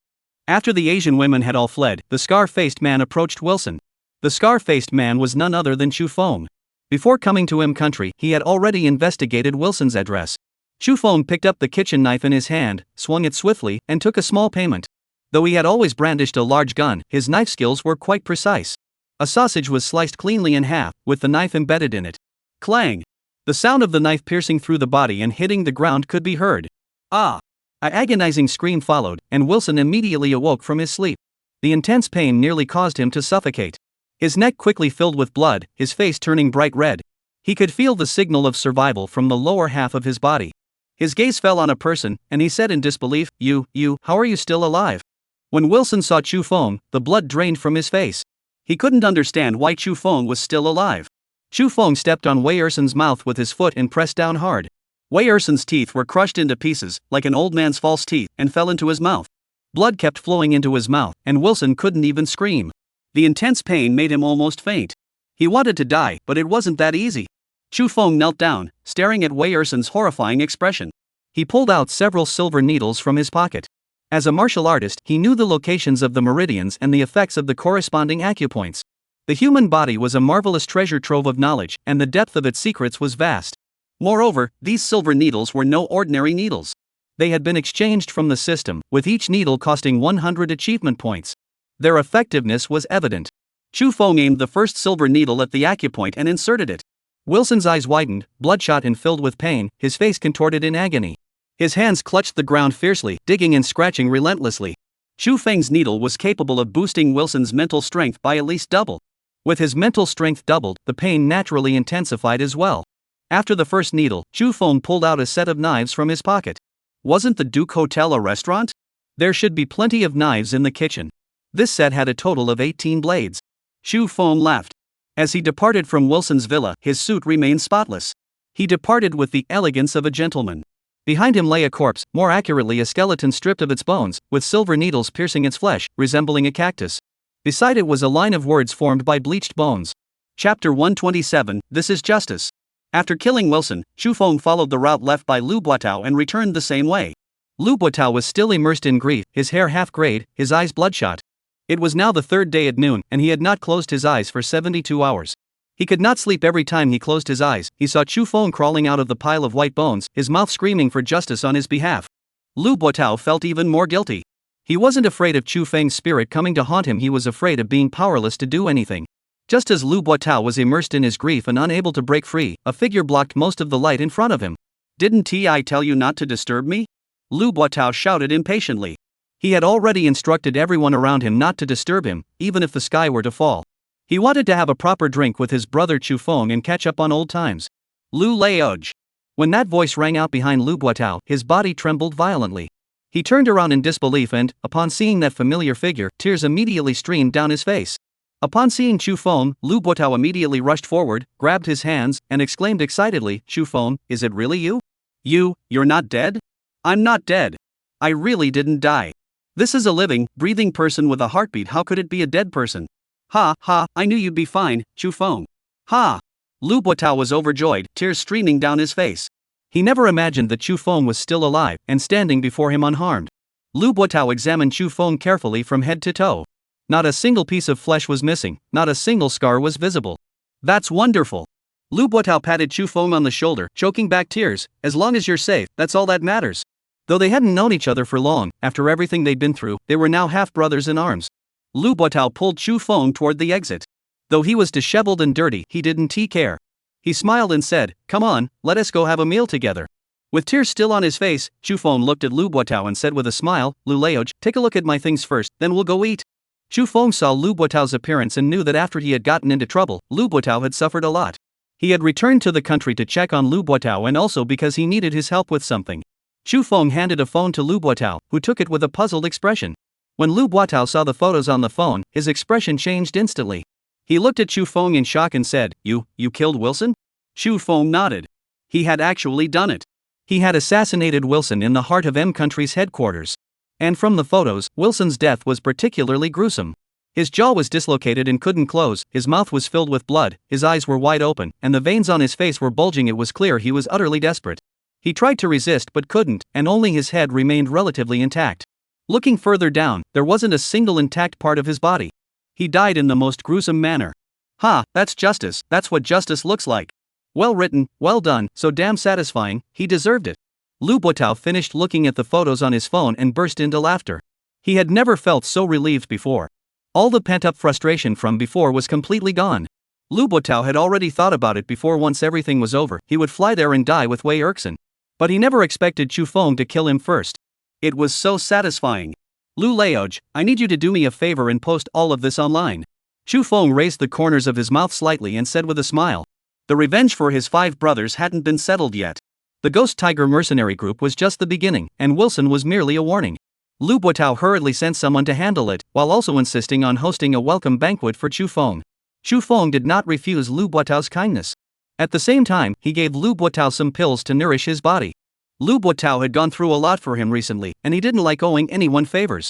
After the Asian women had all fled, the scar-faced man approached Wilson. The scar-faced man was none other than Chu Feng. Before coming to country, he had already investigated Wilson's address. Chu Feng picked up the kitchen knife in his hand, swung it swiftly, and took a small payment. Though he had always brandished a large gun, his knife skills were quite precise. A sausage was sliced cleanly in half, with the knife embedded in it. Clang! The sound of the knife piercing through the body and hitting the ground could be heard. Ah! An agonizing scream followed, and Wilson immediately awoke from his sleep. The intense pain nearly caused him to suffocate. His neck quickly filled with blood, his face turning bright red. He could feel the signal of survival from the lower half of his body. His gaze fell on a person, and he said in disbelief, You, how are you still alive?" When Wilson saw Chu Feng, the blood drained from his face. He couldn't understand why Chu Feng was still alive. Chu Feng stepped on Wei Erson's mouth with his foot and pressed down hard. Wei Erson's teeth were crushed into pieces, like an old man's false teeth, and fell into his mouth. Blood kept flowing into his mouth, and Wilson couldn't even scream. The intense pain made him almost faint. He wanted to die, but it wasn't that easy. Chu Feng knelt down, staring at Wei Erson's horrifying expression. He pulled out several silver needles from his pocket. As a martial artist, he knew the locations of the meridians and the effects of the corresponding acupoints. The human body was a marvelous treasure trove of knowledge, and the depth of its secrets was vast. Moreover, these silver needles were no ordinary needles. They had been exchanged from the system, with each needle costing 100 achievement points. Their effectiveness was evident. Chu Feng aimed the first silver needle at the acupoint and inserted it. Wilson's eyes widened, bloodshot and filled with pain, his face contorted in agony. His hands clutched the ground fiercely, digging and scratching relentlessly. Chu Feng's needle was capable of boosting Wilson's mental strength by at least double. With his mental strength doubled, the pain naturally intensified as well. After the first needle, Chu Feng pulled out a set of knives from his pocket. Wasn't the Duke Hotel a restaurant? There should be plenty of knives in the kitchen. This set had a total of 18 blades. Chu Feng laughed. As he departed from Wilson's villa, his suit remained spotless. He departed with the elegance of a gentleman. Behind him lay a corpse, more accurately a skeleton stripped of its bones, with silver needles piercing its flesh, resembling a cactus. Beside it was a line of words formed by bleached bones. Chapter 127, This is Justice. After killing Wilson, Chu Feng followed the route left by Lu Buotao and returned the same way. Lu Buotao was still immersed in grief, his hair half-grayed, his eyes bloodshot. It was now the third day at noon, and he had not closed his eyes for 72 hours. He could not sleep. Every time he closed his eyes, he saw Chu Feng crawling out of the pile of white bones, his mouth screaming for justice on his behalf. Lu Buotao felt even more guilty. He wasn't afraid of Chu Feng's spirit coming to haunt him, he was afraid of being powerless to do anything. Just as Lu Buotao was immersed in his grief and unable to break free, a figure blocked most of the light in front of him. "Didn't I tell you not to disturb me?" Lu Buotao shouted impatiently. He had already instructed everyone around him not to disturb him, even if the sky were to fall. He wanted to have a proper drink with his brother Chu Feng and catch up on old times. Lu Laoj. When that voice rang out behind Lu Buotao, his body trembled violently. He turned around in disbelief and, upon seeing that familiar figure, tears immediately streamed down his face. Upon seeing Chu Feng, Lu Buotao immediately rushed forward, grabbed his hands, and exclaimed excitedly, "Chu Feng, is it really you? You're not dead?" "I'm not dead. I really didn't die. This is a living, breathing person with a heartbeat. How could it be a dead person?" "Ha, ha, I knew you'd be fine, Chu Feng. Ha!" Lu Buotao was overjoyed, tears streaming down his face. He never imagined that Chu Feng was still alive, and standing before him unharmed. Lu Buotao examined Chu Feng carefully from head to toe. Not a single piece of flesh was missing, not a single scar was visible. "That's wonderful." Lu Buotao patted Chu Feng on the shoulder, choking back tears. "As long as you're safe, that's all that matters." Though they hadn't known each other for long, after everything they'd been through, they were now half-brothers in arms. Lu Buotao pulled Chu Feng toward the exit. Though he was disheveled and dirty, he didn't care. He smiled and said, "Come on, let us go have a meal together." With tears still on his face, Chu Feng looked at Lu Buotao and said with a smile, "Lu Laoj, take a look at my things first, then we'll go eat." Chu Feng saw Lu Buotao's appearance and knew that after he had gotten into trouble, Lu Buotao had suffered a lot. He had returned to the country to check on Lu Buotao and also because he needed his help with something. Chu Feng handed a phone to Lu Buotao, who took it with a puzzled expression. When Lu Buotao saw the photos on the phone, his expression changed instantly. He looked at Chu Feng in shock and said, You killed Wilson?" Chu Feng nodded. He had actually done it. He had assassinated Wilson in the heart of M Country's headquarters. And from the photos, Wilson's death was particularly gruesome. His jaw was dislocated and couldn't close, his mouth was filled with blood, his eyes were wide open, and the veins on his face were bulging. It was clear he was utterly desperate. He tried to resist but couldn't, and only his head remained relatively intact. Looking further down, there wasn't a single intact part of his body. He died in the most gruesome manner. "Ha, that's justice, that's what justice looks like. Well written, well done, so damn satisfying, he deserved it." Lu Buotao finished looking at the photos on his phone and burst into laughter. He had never felt so relieved before. All the pent-up frustration from before was completely gone. Lu Buotao had already thought about it before. Once everything was over, he would fly there and die with Wei Erkson. But he never expected Chu Feng to kill him first. It was so satisfying. "Lu Laoj, I need you to do me a favor and post all of this online." Chu Feng raised the corners of his mouth slightly and said with a smile. The revenge for his 5 brothers hadn't been settled yet. The Ghost Tiger mercenary group was just the beginning, and Wilson was merely a warning. Lu Buotao hurriedly sent someone to handle it, while also insisting on hosting a welcome banquet for Chu Feng. Chu Feng did not refuse Lu Buotao's kindness. At the same time, he gave Lu Buotao some pills to nourish his body. Lu Buotao had gone through a lot for him recently, and he didn't like owing anyone favors.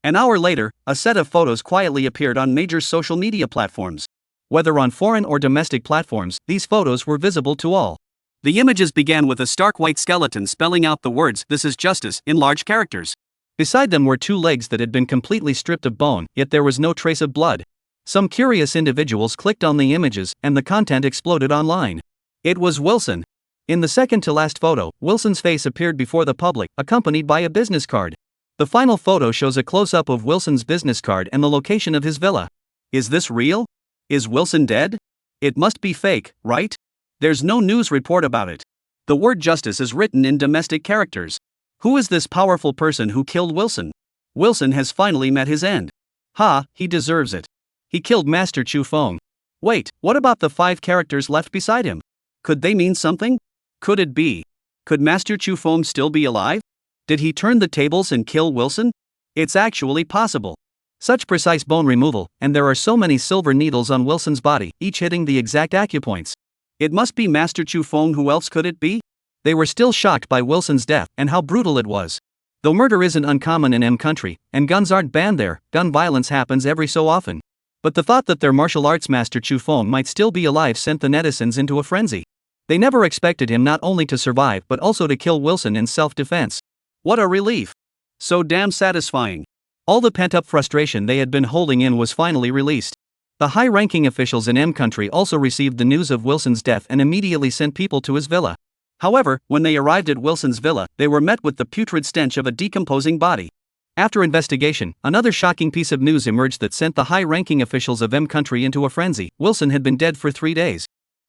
An hour later, a set of photos quietly appeared on major social media platforms. Whether on foreign or domestic platforms, these photos were visible to all. The images began with a stark white skeleton spelling out the words, "This is justice," in large characters. Beside them were 2 legs that had been completely stripped of bone, yet there was no trace of blood. Some curious individuals clicked on the images, and the content exploded online. It was Wilson. In the second-to-last photo, Wilson's face appeared before the public, accompanied by a business card. The final photo shows a close-up of Wilson's business card and the location of his villa. Is this real? Is Wilson dead? It must be fake, right? There's no news report about it. The word justice is written in domestic characters. Who is this powerful person who killed Wilson? Wilson has finally met his end. Ha, he deserves it. He killed Master Chu Feng. Wait, what about the 5 characters left beside him? Could they mean something? Could it be? Could Master Chu Feng still be alive? Did he turn the tables and kill Wilson? It's actually possible. Such precise bone removal, and there are so many silver needles on Wilson's body, each hitting the exact acupoints. It must be Master Chu Feng. Who else could it be? They were still shocked by Wilson's death and how brutal it was. Though murder isn't uncommon in M country, and guns aren't banned there, gun violence happens every so often. But the thought that their martial arts master Chu Feng might still be alive sent the netizens into a frenzy. They never expected him not only to survive but also to kill Wilson in self-defense. What a relief! So damn satisfying. All the pent-up frustration they had been holding in was finally released. The high-ranking officials in M country also received the news of Wilson's death and immediately sent people to his villa. However, when they arrived at Wilson's villa, they were met with the putrid stench of a decomposing body. After investigation, another shocking piece of news emerged that sent the high-ranking officials of M country into a frenzy. Wilson had been dead for 3 days.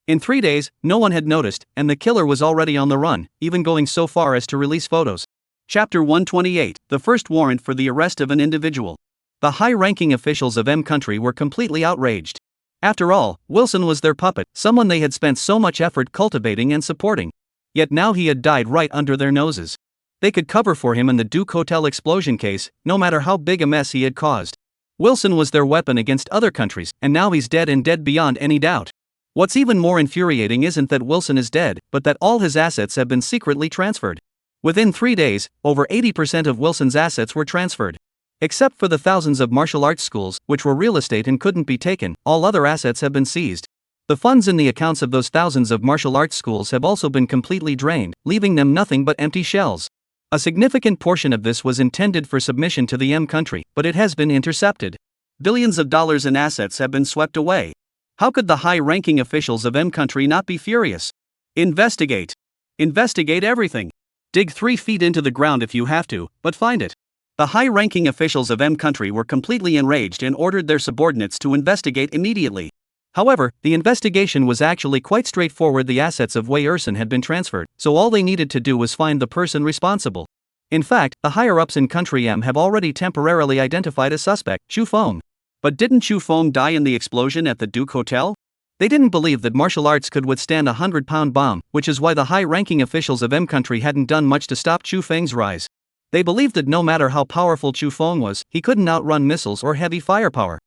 In 3 days, no one had noticed, and the killer was already on the run, even going so far as to release photos. Chapter 128, the first warrant for the arrest of an individual. The high-ranking officials of M country were completely outraged. After all, Wilson was their puppet, someone they had spent so much effort cultivating and supporting. Yet now he had died right under their noses. They could cover for him in the Duke Hotel explosion case, no matter how big a mess he had caused. Wilson was their weapon against other countries, and now he's dead, and dead beyond any doubt. What's even more infuriating isn't that Wilson is dead, but that all his assets have been secretly transferred. Within 3 days, over 80% of Wilson's assets were transferred. Except for the thousands of martial arts schools, which were real estate and couldn't be taken, all other assets have been seized. The funds in the accounts of those thousands of martial arts schools have also been completely drained, leaving them nothing but empty shells. A significant portion of this was intended for submission to the M country, but it has been intercepted. Billions of dollars in assets have been swept away. How could the high-ranking officials of M country not be furious? Investigate. Investigate everything. Dig 3 feet into the ground if you have to, but find it. The high-ranking officials of M country were completely enraged and ordered their subordinates to investigate immediately. However, the investigation was actually quite straightforward. The assets of Wei Erson had been transferred, so all they needed to do was find the person responsible. In fact, the higher-ups in Country M have already temporarily identified a suspect, Chu Feng. But didn't Chu Feng die in the explosion at the Duke Hotel? They didn't believe that martial arts could withstand a 100-pound bomb, which is why the high-ranking officials of M country hadn't done much to stop Chu Feng's rise. They believed that no matter how powerful Chu Feng was, he couldn't outrun missiles or heavy firepower.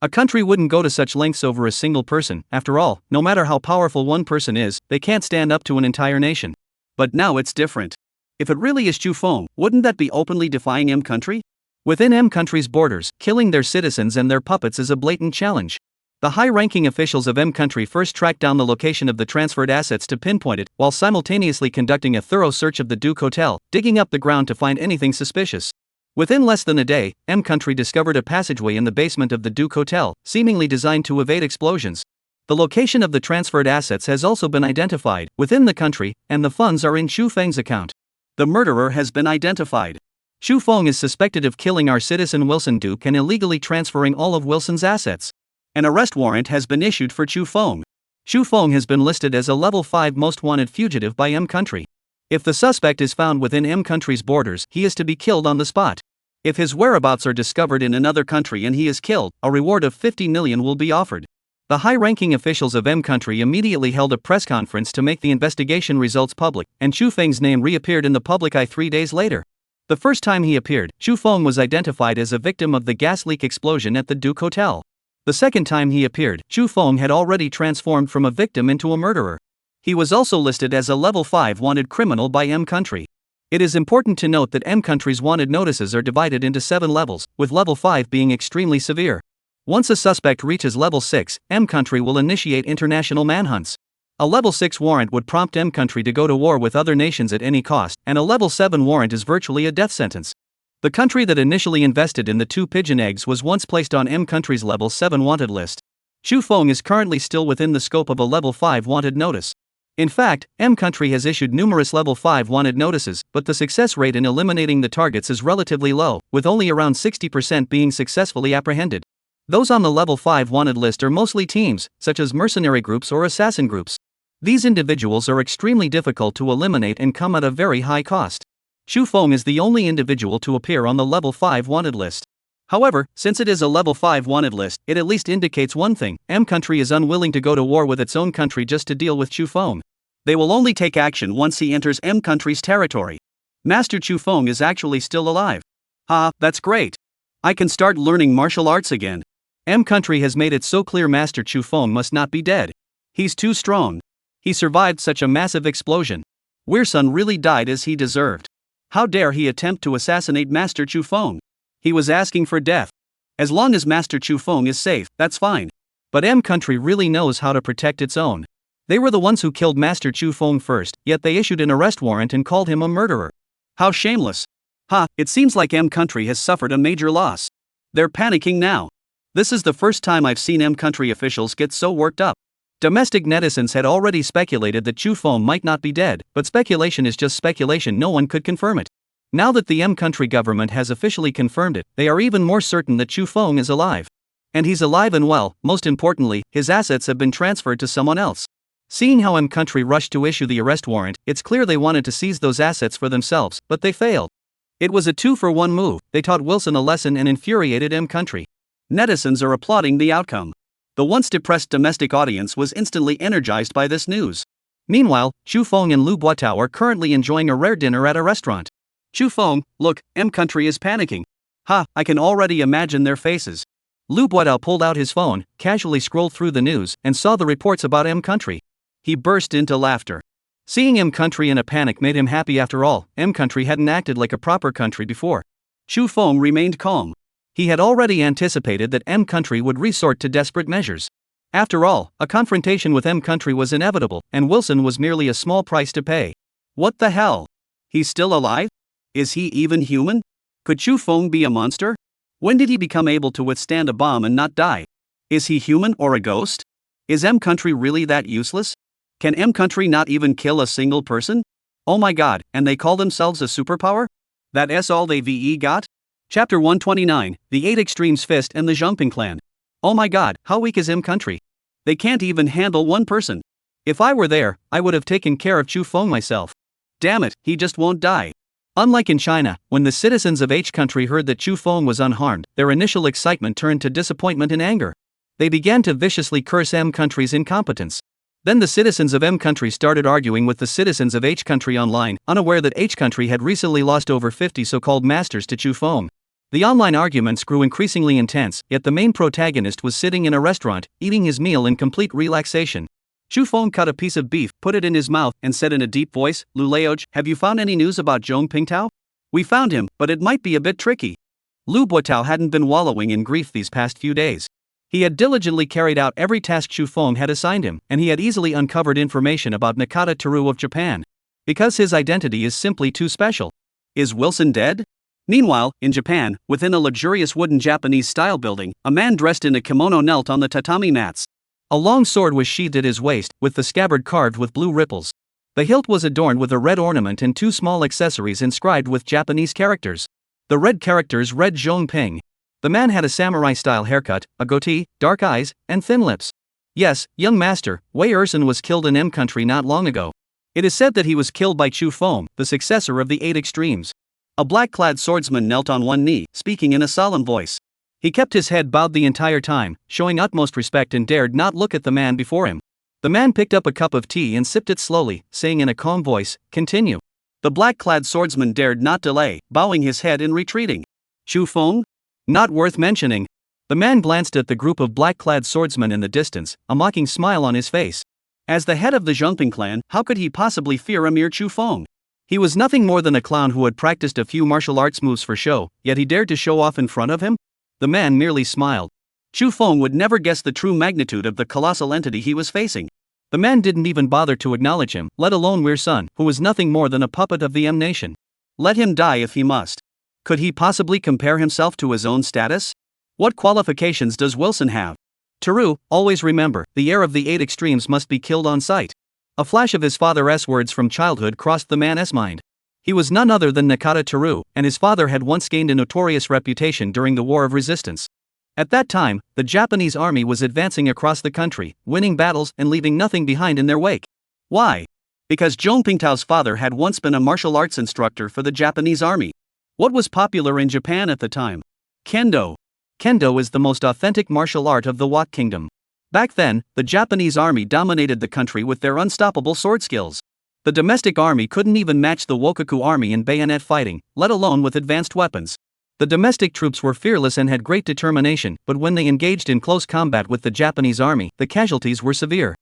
A country wouldn't go to such lengths over a single person. After all, no matter how powerful one person is, they can't stand up to an entire nation. But now it's different. If it really is Chu Feng, wouldn't that be openly defying M country? Within M country's borders, killing their citizens and their puppets is a blatant challenge. The high-ranking officials of M country first tracked down the location of the transferred assets to pinpoint it, while simultaneously conducting a thorough search of the Duke Hotel, digging up the ground to find anything suspicious. Within less than a day, M country discovered a passageway in the basement of the Duke Hotel, seemingly designed to evade explosions. The location of the transferred assets has also been identified within the country, and the funds are in Chu Feng's account. The murderer has been identified. Chu Feng is suspected of killing our citizen Wilson Duke and illegally transferring all of Wilson's assets. An arrest warrant has been issued for Chu Feng. Chu Feng has been listed as a level 5 most wanted fugitive by M country. If the suspect is found within M country's borders, he is to be killed on the spot. If his whereabouts are discovered in another country and he is killed, a reward of 50 million will be offered. The high-ranking officials of M country immediately held a press conference to make the investigation results public, and Chu Feng's name reappeared in the public eye 3 days later. The first time he appeared, Chu Feng was identified as a victim of the gas leak explosion at the Duke Hotel. The second time he appeared, Chu Feng had already transformed from a victim into a murderer. He was also listed as a level 5 wanted criminal by M country. It is important to note that M country's wanted notices are divided into 7 levels, with level 5 being extremely severe. Once a suspect reaches level 6, M country will initiate international manhunts. A level 6 warrant would prompt M country to go to war with other nations at any cost, and a level 7 warrant is virtually a death sentence. The country that initially invested in the 2 pigeon eggs was once placed on M country's level 7 wanted list. Chu Feng is currently still within the scope of a level 5 wanted notice. In fact, M country has issued numerous level 5 wanted notices, but the success rate in eliminating the targets is relatively low, with only around 60% being successfully apprehended. Those on the level 5 wanted list are mostly teams, such as mercenary groups or assassin groups. These individuals are extremely difficult to eliminate and come at a very high cost. Chu Feng is the only individual to appear on the level 5 wanted list. However, since it is a level 5 wanted list, it at least indicates one thing: M country is unwilling to go to war with its own country just to deal with Chu Feng. They will only take action once he enters M country's territory. Master Chu Feng is actually still alive. That's great. I can start learning martial arts again. M country has made it so clear Master Chu Feng must not be dead. He's too strong. He survived such a massive explosion. Weirsun really died as he deserved. How dare he attempt to assassinate Master Chu Feng? He was asking for death. As long as Master Chu Feng is safe, that's fine. But M country really knows how to protect its own. They were the ones who killed Master Chu Feng first, yet they issued an arrest warrant and called him a murderer. How shameless. It seems like M country has suffered a major loss. They're panicking now. This is the first time I've seen M country officials get so worked up. Domestic netizens had already speculated that Chu Feng might not be dead, but speculation is just speculation, no one could confirm it. Now that the M country government has officially confirmed it, they are even more certain that Chu Feng is alive. And he's alive and well. Most importantly, his assets have been transferred to someone else. Seeing how M country rushed to issue the arrest warrant, it's clear they wanted to seize those assets for themselves, but they failed. It was a 2-for-1 move. They taught Wilson a lesson and infuriated M country. Netizens are applauding the outcome. The once depressed domestic audience was instantly energized by this news. Meanwhile, Chu Feng and Lu Buotao are currently enjoying a rare dinner at a restaurant. Chu Feng, look, M country is panicking. I can already imagine their faces. Lu Buotao pulled out his phone, casually scrolled through the news, and saw the reports about M country. He burst into laughter. Seeing M country in a panic made him happy. After all, M country hadn't acted like a proper country before. Chu Feng remained calm. He had already anticipated that M country would resort to desperate measures. After all, a confrontation with M country was inevitable, and Wilson was merely a small price to pay. What the hell? He's still alive? Is he even human? Could Chu Feng be a monster? When did he become able to withstand a bomb and not die? Is he human or a ghost? Is M country really that useless? Can M country not even kill a single person? Oh my god, and they call themselves a superpower? That's all they got? Chapter 129, The 8 Extremes Fist and the Zhongping Clan. Oh my god, how weak is M country? They can't even handle one person. If I were there, I would have taken care of Chu Feng myself. Damn it, he just won't die. Unlike in China, when the citizens of H country heard that Chu Feng was unharmed, their initial excitement turned to disappointment and anger. They began to viciously curse M country's incompetence. Then the citizens of M country started arguing with the citizens of H country online, unaware that H country had recently lost over 50 so-called masters to Chu Feng. The online arguments grew increasingly intense, yet the main protagonist was sitting in a restaurant, eating his meal in complete relaxation. Chu Feng cut a piece of beef, put it in his mouth, and said in a deep voice, "Lu Leoj, have you found any news about Zhong Pingtao? We found him, but it might be a bit tricky." Lu Buotao hadn't been wallowing in grief these past few days. He had diligently carried out every task Chu Feng had assigned him, and he had easily uncovered information about Nakata Teru of Japan. Because his identity is simply too special. Is Wilson dead? Meanwhile, in Japan, within a luxurious wooden Japanese-style building, a man dressed in a kimono knelt on the tatami mats. A long sword was sheathed at his waist, with the scabbard carved with blue ripples. The hilt was adorned with a red ornament and 2 small accessories inscribed with Japanese characters. The red characters read Zhong Ping. The man had a samurai-style haircut, a goatee, dark eyes, and thin lips. Yes, young master, Wei Ersin was killed in M country not long ago. It is said that he was killed by Chu Feng, the successor of the 8 Extremes. A black-clad swordsman knelt on one knee, speaking in a solemn voice. He kept his head bowed the entire time, showing utmost respect and dared not look at the man before him. The man picked up a cup of tea and sipped it slowly, saying in a calm voice, "Continue." The black-clad swordsman dared not delay, bowing his head and retreating. Chu Feng? Not worth mentioning. The man glanced at the group of black-clad swordsmen in the distance, a mocking smile on his face. As the head of the Zhongping clan, how could he possibly fear a mere Chu Feng? He was nothing more than a clown who had practiced a few martial arts moves for show, yet he dared to show off in front of him? The man merely smiled. Chu Feng would never guess the true magnitude of the colossal entity he was facing. The man didn't even bother to acknowledge him, let alone Weirsun, who was nothing more than a puppet of the M nation. Let him die if he must. Could he possibly compare himself to his own status? What qualifications does Wilson have? Teru, always remember, the heir of the 8 Extremes must be killed on sight. A flash of his father's words from childhood crossed the man's mind. He was none other than Nakata Teru, and his father had once gained a notorious reputation during the War of Resistance. At that time, the Japanese army was advancing across the country, winning battles and leaving nothing behind in their wake. Why? Because Zhong Pingtao's father had once been a martial arts instructor for the Japanese army. What was popular in Japan at the time? Kendo. Kendo is the most authentic martial art of the Wok Kingdom. Back then, the Japanese army dominated the country with their unstoppable sword skills. The domestic army couldn't even match the Wokoku army in bayonet fighting, let alone with advanced weapons. The domestic troops were fearless and had great determination, but when they engaged in close combat with the Japanese army, the casualties were severe.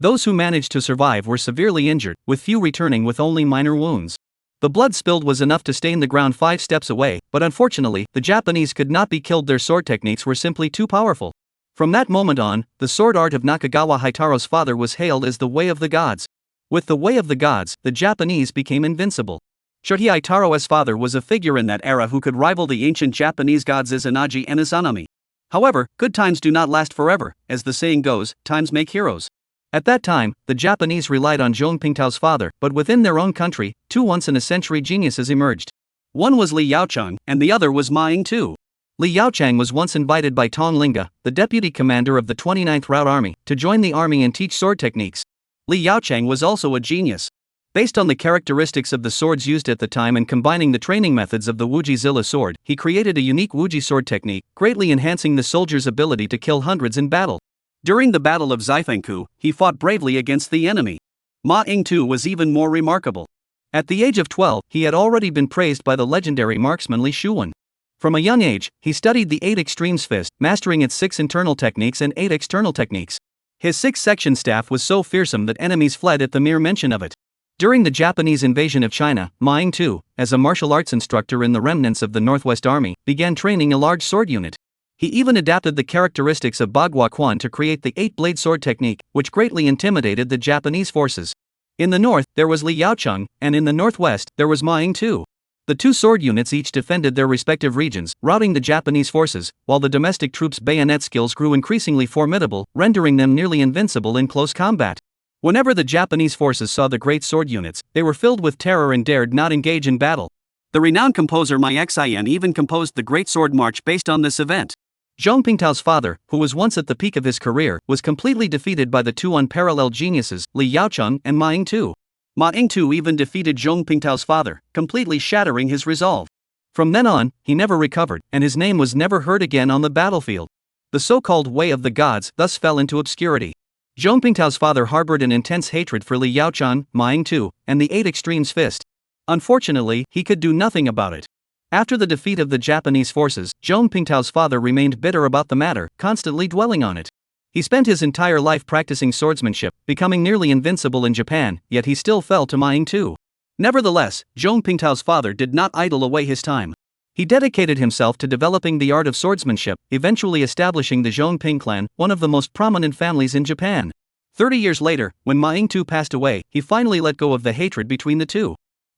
Those who managed to survive were severely injured, with few returning with only minor wounds. The blood spilled was enough to stain the ground 5 steps away, but unfortunately, the Japanese could not be killed. Their sword techniques were simply too powerful. From that moment on, the sword art of Nakagawa Haitaro's father was hailed as the way of the gods. With the way of the gods, the Japanese became invincible. Shohei Haitaro's father was a figure in that era who could rival the ancient Japanese gods Izanagi and Izanami. However, good times do not last forever, as the saying goes, times make heroes. At that time, the Japanese relied on Zhong Pingtao's father, but within their own country, 2 once-in-a-century geniuses emerged. One was Li Yaocheng, and the other was Ma Ying-tu. Li Yaocheng was once invited by Tong Linga, the deputy commander of the 29th Route Army, to join the army and teach sword techniques. Li Yaocheng was also a genius. Based on the characteristics of the swords used at the time and combining the training methods of the Wuji Zilla sword, he created a unique Wuji sword technique, greatly enhancing the soldier's ability to kill hundreds in battle. During the Battle of Xifengku, he fought bravely against the enemy. Ma Ying-tu was even more remarkable. At the age of 12, he had already been praised by the legendary marksman Li Shuwen. From a young age, he studied the 8 extremes fist, mastering its 6 internal techniques and 8 external techniques. His 6-section staff was so fearsome that enemies fled at the mere mention of it. During the Japanese invasion of China, Ma Ying-tu, as a martial arts instructor in the remnants of the Northwest Army, began training a large sword unit. He even adapted the characteristics of Bagua Quan to create the 8-blade sword technique, which greatly intimidated the Japanese forces. In the north, there was Li Yaocheng, and in the northwest, there was Ma Ying-tu. The 2 sword units each defended their respective regions, routing the Japanese forces, while the domestic troops' bayonet skills grew increasingly formidable, rendering them nearly invincible in close combat. Whenever the Japanese forces saw the great sword units, they were filled with terror and dared not engage in battle. The renowned composer Mai Xian even composed the Great Sword March based on this event. Zhong Pingtao's father, who was once at the peak of his career, was completely defeated by the 2 unparalleled geniuses, Li Yaocheng and Ma Ying-tu. Ma Ying-tu even defeated Zhong Pingtao's father, completely shattering his resolve. From then on, he never recovered, and his name was never heard again on the battlefield. The so-called Way of the Gods thus fell into obscurity. Zhong Pingtao's father harbored an intense hatred for Li Yaocheng, Ma Ying-tu, and the 8 extremes fist. Unfortunately, he could do nothing about it. After the defeat of the Japanese forces, Zhong Pingtao's father remained bitter about the matter, constantly dwelling on it. He spent his entire life practicing swordsmanship, becoming nearly invincible in Japan, yet he still fell to Ma Ying-tu. Nevertheless, Zhong Pingtao's father did not idle away his time. He dedicated himself to developing the art of swordsmanship, eventually establishing the Zhongping clan, one of the most prominent families in Japan. 30 years later, when Ma Ying-tu passed away, he finally let go of the hatred between the 2.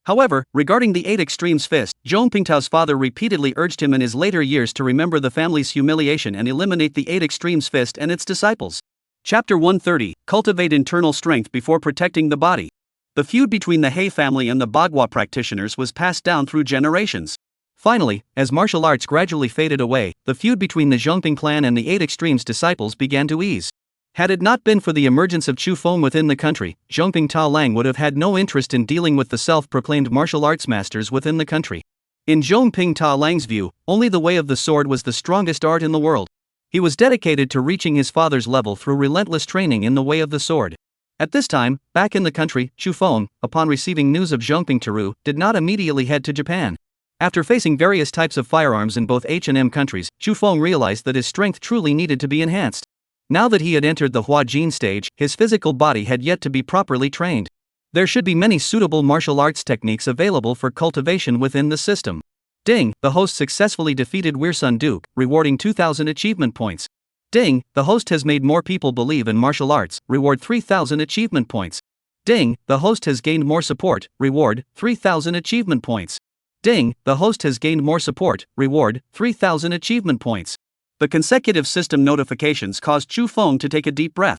However, regarding the 8 extremes fist, Zhong Pingtao's father repeatedly urged him in his later years to remember the family's humiliation and eliminate the 8 extremes fist and its disciples. Chapter 130, Cultivate Internal Strength Before Protecting the Body. The feud between the Hei family and the Bagua practitioners was passed down through generations. Finally, as martial arts gradually faded away, the feud between the Zhongping clan and the 8 extremes disciples began to ease. Had it not been for the emergence of Chu Feng within the country, Zhongping Ta Lang would have had no interest in dealing with the self-proclaimed martial arts masters within the country. In Zhongping Ta Lang's view, only the way of the sword was the strongest art in the world. He was dedicated to reaching his father's level through relentless training in the way of the sword. At this time, back in the country, Chu Feng, upon receiving news of Zhongping Teru, did not immediately head to Japan. After facing various types of firearms in both H&M countries, Chu Feng realized that his strength truly needed to be enhanced. Now that he had entered the Hua Jin stage, his physical body had yet to be properly trained. There should be many suitable martial arts techniques available for cultivation within the system. Ding, the host successfully defeated Weirsun Duke, rewarding 2,000 achievement points. Ding, the host has made more people believe in martial arts, reward 3,000 achievement points. Ding, the host has gained more support, reward 3,000 achievement points. Ding, the host has gained more support, reward 3,000 achievement points. The consecutive system notifications caused Chu Feng to take a deep breath.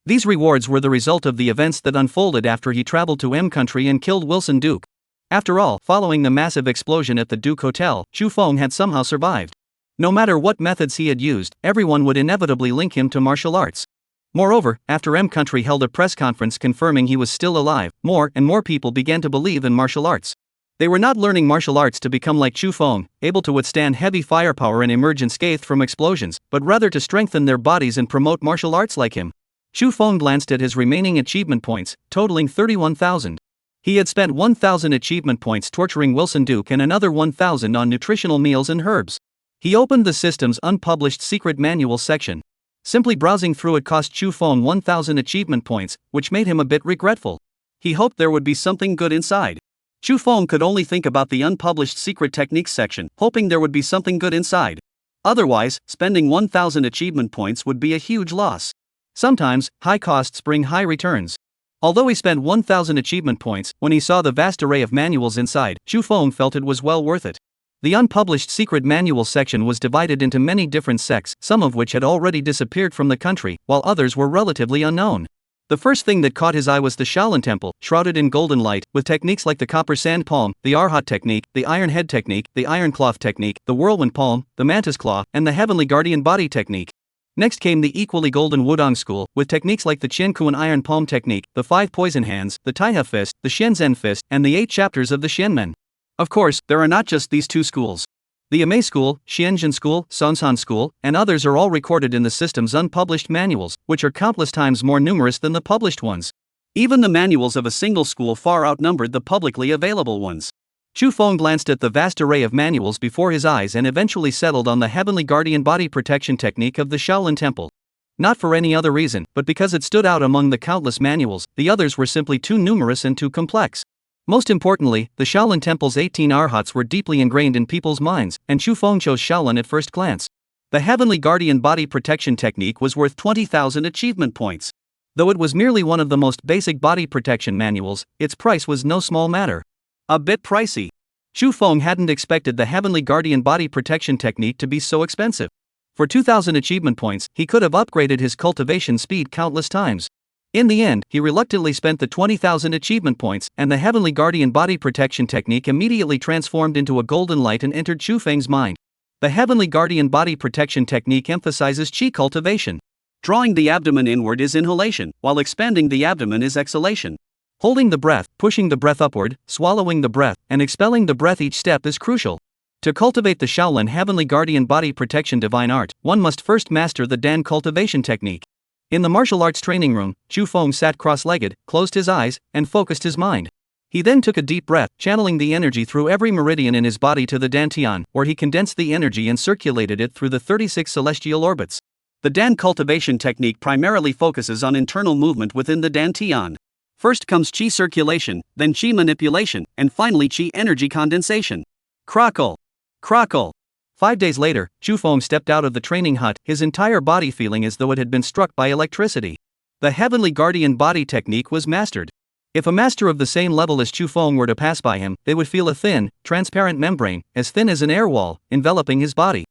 These rewards were the result of the events that unfolded after he traveled to M country and killed Wilson Duke. After all, following the massive explosion at the Duke Hotel, Chu Feng had somehow survived. No matter what methods he had used, everyone would inevitably link him to martial arts. Moreover, after M country held a press conference confirming he was still alive, more and more people began to believe in martial arts. They were not learning martial arts to become like Chu Feng, able to withstand heavy firepower and emerge unscathed from explosions, but rather to strengthen their bodies and promote martial arts like him. Chu Feng glanced at his remaining achievement points, totaling 31,000. He had spent 1,000 achievement points torturing Wilson Duke and another 1,000 on nutritional meals and herbs. He opened the system's unpublished secret manual section. Simply browsing through it cost Chu Feng 1,000 achievement points, which made him a bit regretful. He hoped there would be something good inside. Chu Feng could only think about the unpublished secret techniques section, hoping there would be something good inside. Otherwise, spending 1,000 achievement points would be a huge loss. Sometimes, high costs bring high returns. Although he spent 1,000 achievement points, when he saw the vast array of manuals inside, Chu Feng felt it was well worth it. The unpublished secret manual section was divided into many different sects, some of which had already disappeared from the country, while others were relatively unknown. The first thing that caught his eye was the Shaolin Temple, shrouded in golden light, with techniques like the copper sand palm, the Arhat technique, the iron head technique, the iron cloth technique, the whirlwind palm, the mantis claw, and the heavenly guardian body technique. Next came the equally golden Wudong school, with techniques like the Qiankuan iron palm technique, the 5 poison hands, the Taiha fist, the Shenzhen fist, and the 8 chapters of the Xianmen. Of course, there are not just these 2 schools. The Amei School, Xianzhen School, Sonsan School, and others are all recorded in the system's unpublished manuals, which are countless times more numerous than the published ones. Even the manuals of a single school far outnumbered the publicly available ones. Chu Feng glanced at the vast array of manuals before his eyes and eventually settled on the Heavenly Guardian Body Protection technique of the Shaolin Temple. Not for any other reason, but because it stood out among the countless manuals, the others were simply too numerous and too complex. Most importantly, the Shaolin Temple's 18 arhats were deeply ingrained in people's minds, and Chu Feng chose Shaolin at first glance. The Heavenly Guardian Body Protection technique was worth 20,000 achievement points. Though it was merely one of the most basic body protection manuals, its price was no small matter. A bit pricey. Chu Feng hadn't expected the Heavenly Guardian Body Protection technique to be so expensive. For 2,000 achievement points, he could have upgraded his cultivation speed countless times. In the end, he reluctantly spent the 20,000 achievement points, and the Heavenly Guardian Body Protection technique immediately transformed into a golden light and entered Chu Feng's mind. The Heavenly Guardian Body Protection technique emphasizes qi cultivation. Drawing the abdomen inward is inhalation, while expanding the abdomen is exhalation. Holding the breath, pushing the breath upward, swallowing the breath, and expelling the breath each step is crucial. To cultivate the Shaolin Heavenly Guardian Body Protection divine art, one must first master the Dan cultivation technique. In the martial arts training room, Chu Feng sat cross-legged, closed his eyes, and focused his mind. He then took a deep breath, channeling the energy through every meridian in his body to the Dantian, where he condensed the energy and circulated it through the 36 celestial orbits. The Dan cultivation technique primarily focuses on internal movement within the Dantian. First comes qi circulation, then qi manipulation, and finally qi energy condensation. Crackle! Crackle! 5 days later, Chu Feng stepped out of the training hut, his entire body feeling as though it had been struck by electricity. The Heavenly Guardian Body technique was mastered. If a master of the same level as Chu Feng were to pass by him, they would feel a thin, transparent membrane, as thin as an air wall, enveloping his body.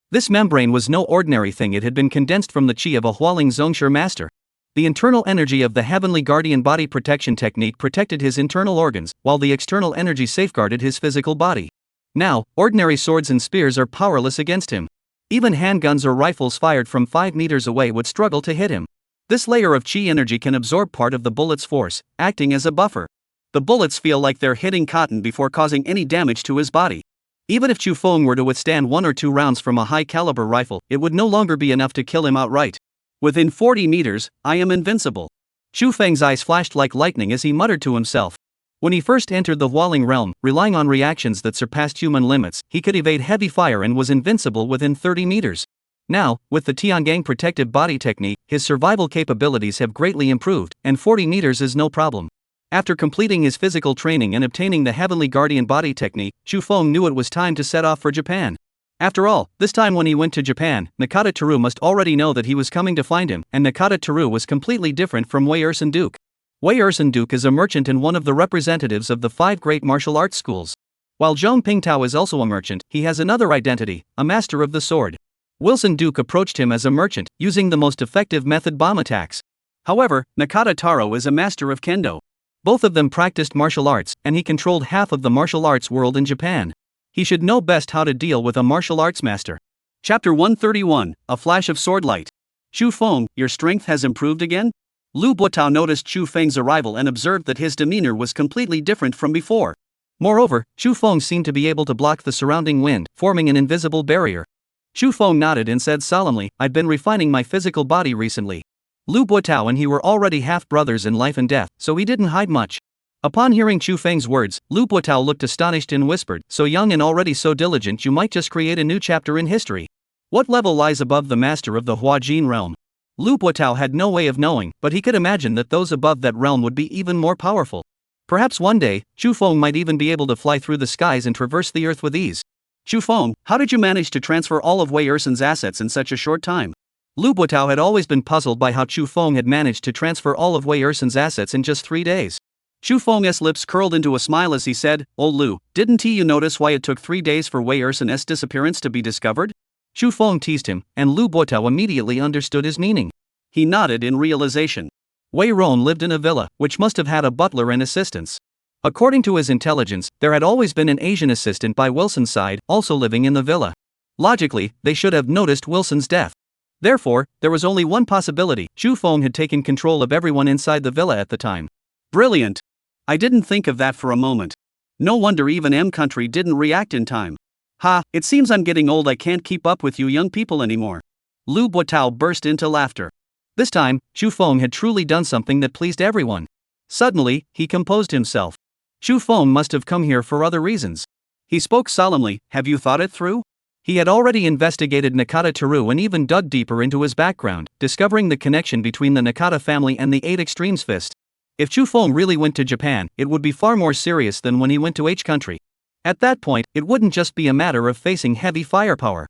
This membrane was no ordinary thing, it had been condensed from the qi of a Hualing Zongshi master. The internal energy of the Heavenly Guardian Body Protection technique protected his internal organs, while the external energy safeguarded his physical body. Now, ordinary swords and spears are powerless against him. Even handguns or rifles fired from 5 meters away would struggle to hit him. This layer of qi energy can absorb part of the bullet's force, acting as a buffer. The bullets feel like they're hitting cotton before causing any damage to his body. Even if Chu Feng were to withstand 1 or 2 rounds from a high-caliber rifle, it would no longer be enough to kill him outright. Within 40 meters, I am invincible. Chu Feng's eyes flashed like lightning as he muttered to himself. When he first entered the Hualing realm, relying on reactions that surpassed human limits, he could evade heavy fire and was invincible within 30 meters. Now, with the Tiangang protective body technique, his survival capabilities have greatly improved, and 40 meters is no problem. After completing his physical training and obtaining the Heavenly Guardian Body technique, Chu Feng knew it was time to set off for Japan. After all, this time when he went to Japan, Nakata Teru must already know that he was coming to find him, and Nakata Teru was completely different from Wei Ersan Duke. Wei Ersan Duke is a merchant and one of the representatives of the 5 great martial arts schools. While Zhong Pingtao is also a merchant, he has another identity, a master of the sword. Wilson Duke approached him as a merchant, using the most effective method bomb attacks. However, Nakata Taro is a master of kendo. Both of them practiced martial arts, and he controlled half of the martial arts world in Japan. He should know best how to deal with a martial arts master. Chapter 131, A Flash of Swordlight. Chu Feng, your strength has improved again? Lu Buotao noticed Chu Feng's arrival and observed that his demeanor was completely different from before. Moreover, Chu Feng seemed to be able to block the surrounding wind, forming an invisible barrier. Chu Feng nodded and said solemnly, I'd been refining my physical body recently. Lu Buotao and he were already half-brothers in life and death, so he didn't hide much. Upon hearing Chu Feng's words, Lu Buotao looked astonished and whispered, so young and already so diligent, you might just create a new chapter in history. What level lies above the master of the Huajin realm? Lu Buotao had no way of knowing, but he could imagine that those above that realm would be even more powerful. Perhaps one day, Chu Feng might even be able to fly through the skies and traverse the earth with ease. Chu Feng, how did you manage to transfer all of Wei Ersen's assets in such a short time? Lu Buotao had always been puzzled by how Chu Feng had managed to transfer all of Wei Ersen's assets in just 3 days. Chu Feng's lips curled into a smile as he said, "Old Lu, didn't you notice why it took 3 days for Wei Ersen's disappearance to be discovered?" Chu Feng teased him, and Lu Buotao immediately understood his meaning. He nodded in realization. Wei Ron lived in a villa, which must have had a butler and assistants. According to his intelligence, there had always been an Asian assistant by Wilson's side, also living in the villa. Logically, they should have noticed Wilson's death. Therefore, there was only one possibility: Chu Feng had taken control of everyone inside the villa at the time. Brilliant! I didn't think of that for a moment. No wonder even M Country didn't react in time. Ha, it seems I'm getting old. I can't keep up with you young people anymore. Lu Buotao burst into laughter. This time, Chu Feng had truly done something that pleased everyone. Suddenly, he composed himself. Chu Feng must have come here for other reasons. He spoke solemnly. Have you thought it through? He had already investigated Nakata Teru and even dug deeper into his background, discovering the connection between the Nakata family and the 8 Extremes Fist. If Chu Feng really went to Japan, it would be far more serious than when he went to H Country. At that point, it wouldn't just be a matter of facing heavy firepower.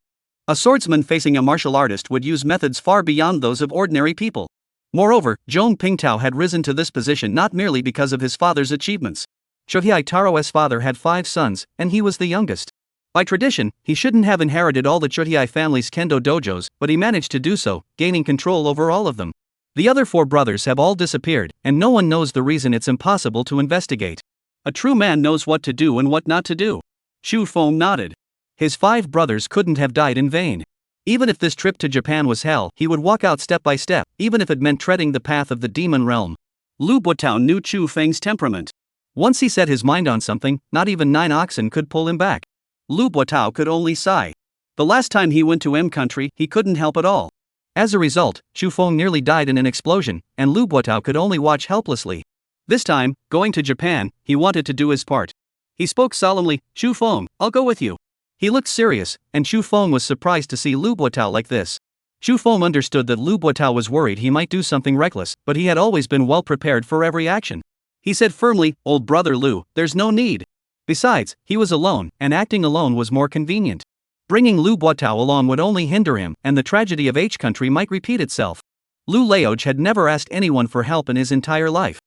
A swordsman facing a martial artist would use methods far beyond those of ordinary people. Moreover, Zhong Pingtao had risen to this position not merely because of his father's achievements. Chohei Taro's father had 5 sons, and he was the youngest. By tradition, he shouldn't have inherited all the Chohei family's kendo dojos, but he managed to do so, gaining control over all of them. The other 4 brothers have all disappeared, and no one knows the reason. It's impossible to investigate. A true man knows what to do and what not to do. Chu Feng nodded. His 5 brothers couldn't have died in vain. Even if this trip to Japan was hell, he would walk out step by step, even if it meant treading the path of the demon realm. Lu Buotao knew Chu Feng's temperament. Once he set his mind on something, not even 9 oxen could pull him back. Lu Buotao could only sigh. The last time he went to M Country, he couldn't help at all. As a result, Chu Feng nearly died in an explosion, and Lu Buotao could only watch helplessly. This time, going to Japan, he wanted to do his part. He spoke solemnly, "Chu Feng, I'll go with you." He looked serious, and Chu Feng was surprised to see Lu Buotao like this. Chu Feng understood that Lu Buotao was worried he might do something reckless, but he had always been well prepared for every action. He said firmly, "Old brother Lu, there's no need." Besides, he was alone, and acting alone was more convenient. Bringing Lu Buotao along would only hinder him, and the tragedy of H Country might repeat itself. Lu Leoj had never asked anyone for help in his entire life.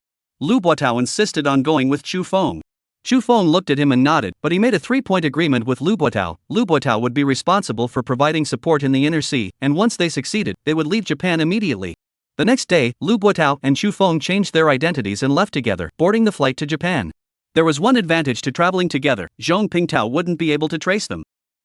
Lu Buotao insisted on going with Chu Feng. Chu Feng looked at him and nodded, but he made a 3-point agreement with Lu Buotao. Lu Buotao would be responsible for providing support in the inner sea, and once they succeeded, they would leave Japan immediately. The next day, Lu Buotao and Chu Feng changed their identities and left together, boarding the flight to Japan. There was one advantage to traveling together: Zhong Pingtao wouldn't be able to trace them.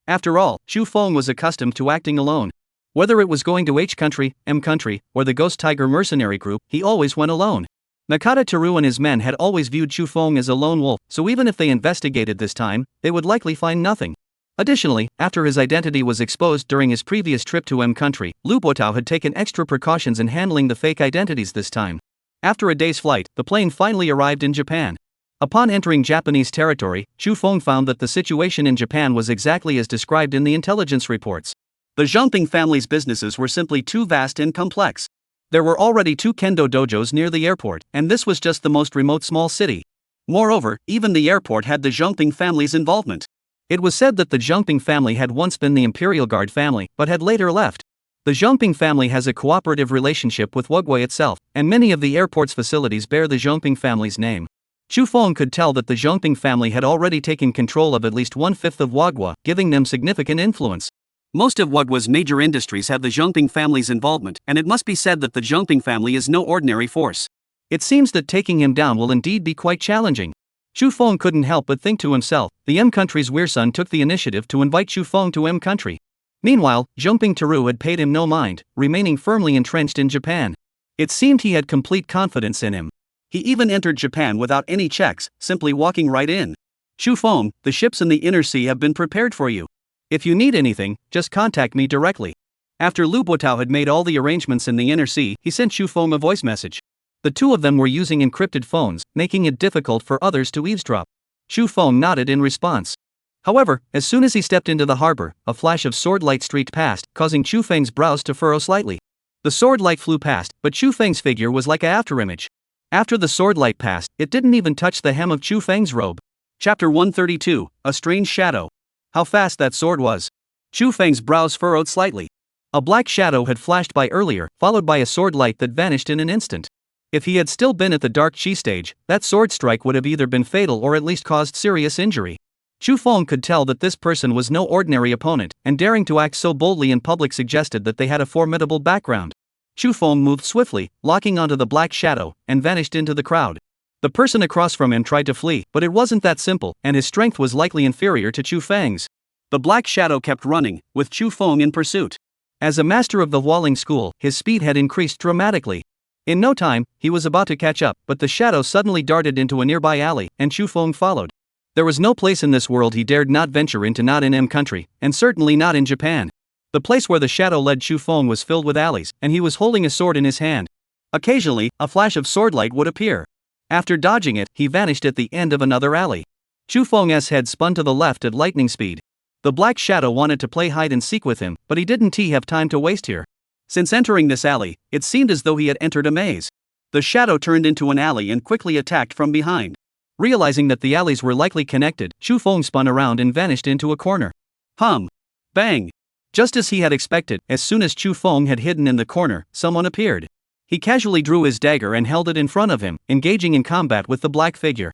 After all, Chu Feng was accustomed to acting alone. Whether it was going to H Country, M Country, or the Ghost Tiger mercenary group, he always went alone. Nakata Teru and his men had always viewed Chu Feng as a lone wolf, so even if they investigated this time, they would likely find nothing. Additionally, after his identity was exposed during his previous trip to M Country, Lu Buotao had taken extra precautions in handling the fake identities this time. After a day's flight, the plane finally arrived in Japan. Upon entering Japanese territory, Chu Feng found that the situation in Japan was exactly as described in the intelligence reports. The Zhongping family's businesses were simply too vast and complex. There were already 2 kendo dojos near the airport, and this was just the most remote small city. Moreover, even the airport had the Zhongping family's involvement. It was said that the Zhongping family had once been the Imperial Guard family, but had later left. The Zhongping family has a cooperative relationship with Wugway itself, and many of the airport's facilities bear the Zhongping family's name. Chu Feng could tell that the Zhongping family had already taken control of at least 1/5 of Wagwa, giving them significant influence. Most of Wagwa's major industries have the Zhongping family's involvement, and it must be said that the Zhongping family is no ordinary force. It seems that taking him down will indeed be quite challenging. Chu Feng couldn't help but think to himself, the M Country's Weirsun took the initiative to invite Chu Feng to M Country. Meanwhile, Zhongping Teru had paid him no mind, remaining firmly entrenched in Japan. It seemed he had complete confidence in him. He even entered Japan without any checks, simply walking right in. "Chu Feng, the ships in the inner sea have been prepared for you. If you need anything, just contact me directly." After Lu Buotao had made all the arrangements in the inner sea, he sent Chu Feng a voice message. The 2 of them were using encrypted phones, making it difficult for others to eavesdrop. Chu Feng nodded in response. However, as soon as he stepped into the harbor, a flash of sword light streaked past, causing Chu Feng's brows to furrow slightly. The sword light flew past, but Chu Feng's figure was like a afterimage. After the sword light passed, it didn't even touch the hem of Chu Feng's robe. Chapter 132, A Strange Shadow. How fast that sword was. Chu Feng's brows furrowed slightly. A black shadow had flashed by earlier, followed by a sword light that vanished in an instant. If he had still been at the Dark Chi stage, that sword strike would have either been fatal or at least caused serious injury. Chu Feng could tell that this person was no ordinary opponent, and daring to act so boldly in public suggested that they had a formidable background. Chu Feng moved swiftly, locking onto the black shadow, and vanished into the crowd. The person across from him tried to flee, but it wasn't that simple, and his strength was likely inferior to Chu Feng's. The black shadow kept running, with Chu Feng in pursuit. As a master of the Hualing school, his speed had increased dramatically. In no time, he was about to catch up, but the shadow suddenly darted into a nearby alley, and Chu Feng followed. There was no place in this world he dared not venture into, not in M country, and certainly not in Japan. The place where the shadow led Chu Feng was filled with alleys, and he was holding a sword in his hand. Occasionally, a flash of swordlight would appear. After dodging it, he vanished at the end of another alley. Chu Feng's head spun to the left at lightning speed. The black shadow wanted to play hide and seek with him, but he didn't have time to waste here. Since entering this alley, it seemed as though he had entered a maze. The shadow turned into an alley and quickly attacked from behind. Realizing that the alleys were likely connected, Chu Feng spun around and vanished into a corner. Hum! Bang! Just as he had expected, as soon as Chu Feng had hidden in the corner, someone appeared. He casually drew his dagger and held it in front of him, engaging in combat with the black figure.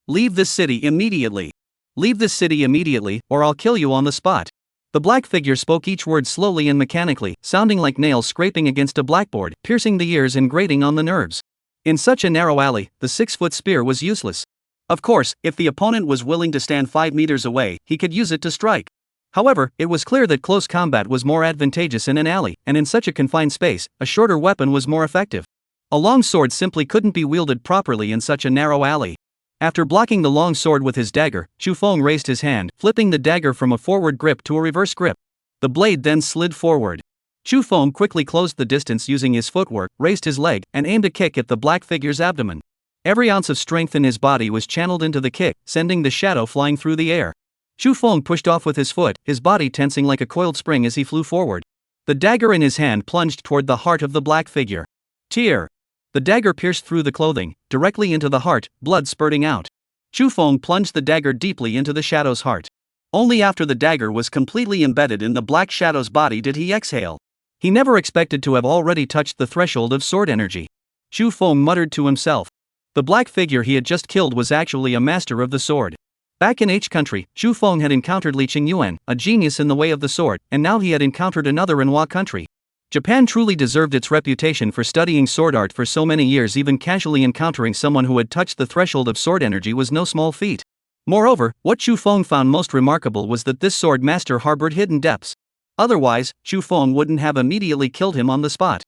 Leave this city immediately. Leave this city immediately, or I'll kill you on the spot. The black figure spoke each word slowly and mechanically, sounding like nails scraping against a blackboard, piercing the ears and grating on the nerves. In such a narrow alley, the 6-foot spear was useless. Of course, if the opponent was willing to stand 5 meters away, he could use it to strike. However, it was clear that close combat was more advantageous in an alley, and in such a confined space, a shorter weapon was more effective. A long sword simply couldn't be wielded properly in such a narrow alley. After blocking the long sword with his dagger, Chu Feng raised his hand, flipping the dagger from a forward grip to a reverse grip. The blade then slid forward. Chu Feng quickly closed the distance using his footwork, raised his leg, and aimed a kick at the black figure's abdomen. Every ounce of strength in his body was channeled into the kick, sending the shadow flying through the air. Chu Feng pushed off with his foot, his body tensing like a coiled spring as he flew forward. The dagger in his hand plunged toward the heart of the black figure. Tear! The dagger pierced through the clothing, directly into the heart, blood spurting out. Chu Feng plunged the dagger deeply into the shadow's heart. Only after the dagger was completely embedded in the black shadow's body did he exhale. He never expected to have already touched the threshold of sword energy. Chu Feng muttered to himself. The black figure he had just killed was actually a master of the sword. Back in H country, Chu Feng had encountered Li Qingyuan, a genius in the way of the sword, and now he had encountered another in Hua country. Japan truly deserved its reputation for studying sword art for so many years. Even casually encountering someone who had touched the threshold of sword energy was no small feat. Moreover, what Chu Feng found most remarkable was that this sword master harbored hidden depths. Otherwise, Chu Feng wouldn't have immediately killed him on the spot.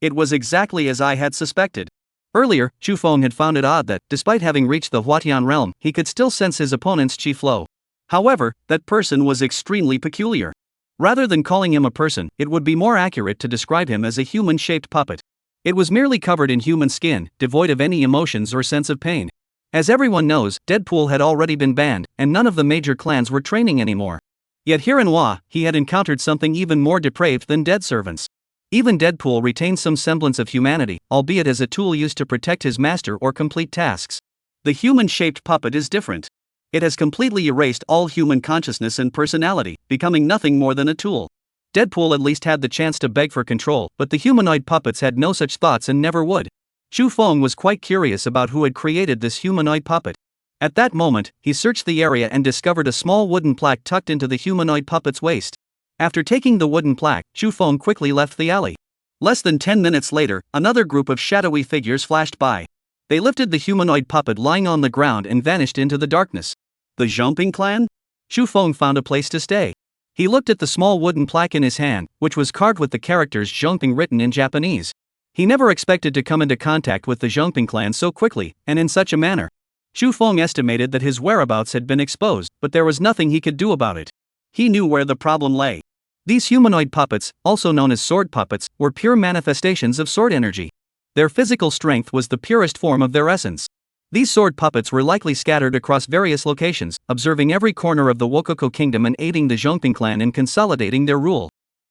It was exactly as I had suspected. Earlier, Chu Feng had found it odd that, despite having reached the Huatian realm, he could still sense his opponent's chi flow. However, that person was extremely peculiar. Rather than calling him a person, it would be more accurate to describe him as a human-shaped puppet. It was merely covered in human skin, devoid of any emotions or sense of pain. As everyone knows, Deadpool had already been banned, and none of the major clans were training anymore. Yet here in Hua, he had encountered something even more depraved than dead servants. Even Deadpool retained some semblance of humanity, albeit as a tool used to protect his master or complete tasks. The human-shaped puppet is different. It has completely erased all human consciousness and personality, becoming nothing more than a tool. Deadpool at least had the chance to beg for control, but the humanoid puppets had no such thoughts and never would. Chu Feng was quite curious about who had created this humanoid puppet. At that moment, he searched the area and discovered a small wooden plaque tucked into the humanoid puppet's waist. After taking the wooden plaque, Chu Feng quickly left the alley. Less than 10 minutes later, another group of shadowy figures flashed by. They lifted the humanoid puppet lying on the ground and vanished into the darkness. The Zhongping clan? Chu Feng found a place to stay. He looked at the small wooden plaque in his hand, which was carved with the characters Zhongping written in Japanese. He never expected to come into contact with the Zhongping clan so quickly, and in such a manner. Chu Feng estimated that his whereabouts had been exposed, but there was nothing he could do about it. He knew where the problem lay. These humanoid puppets, also known as sword puppets, were pure manifestations of sword energy. Their physical strength was the purest form of their essence. These sword puppets were likely scattered across various locations, observing every corner of the Wokoko kingdom and aiding the Zhongping clan in consolidating their rule.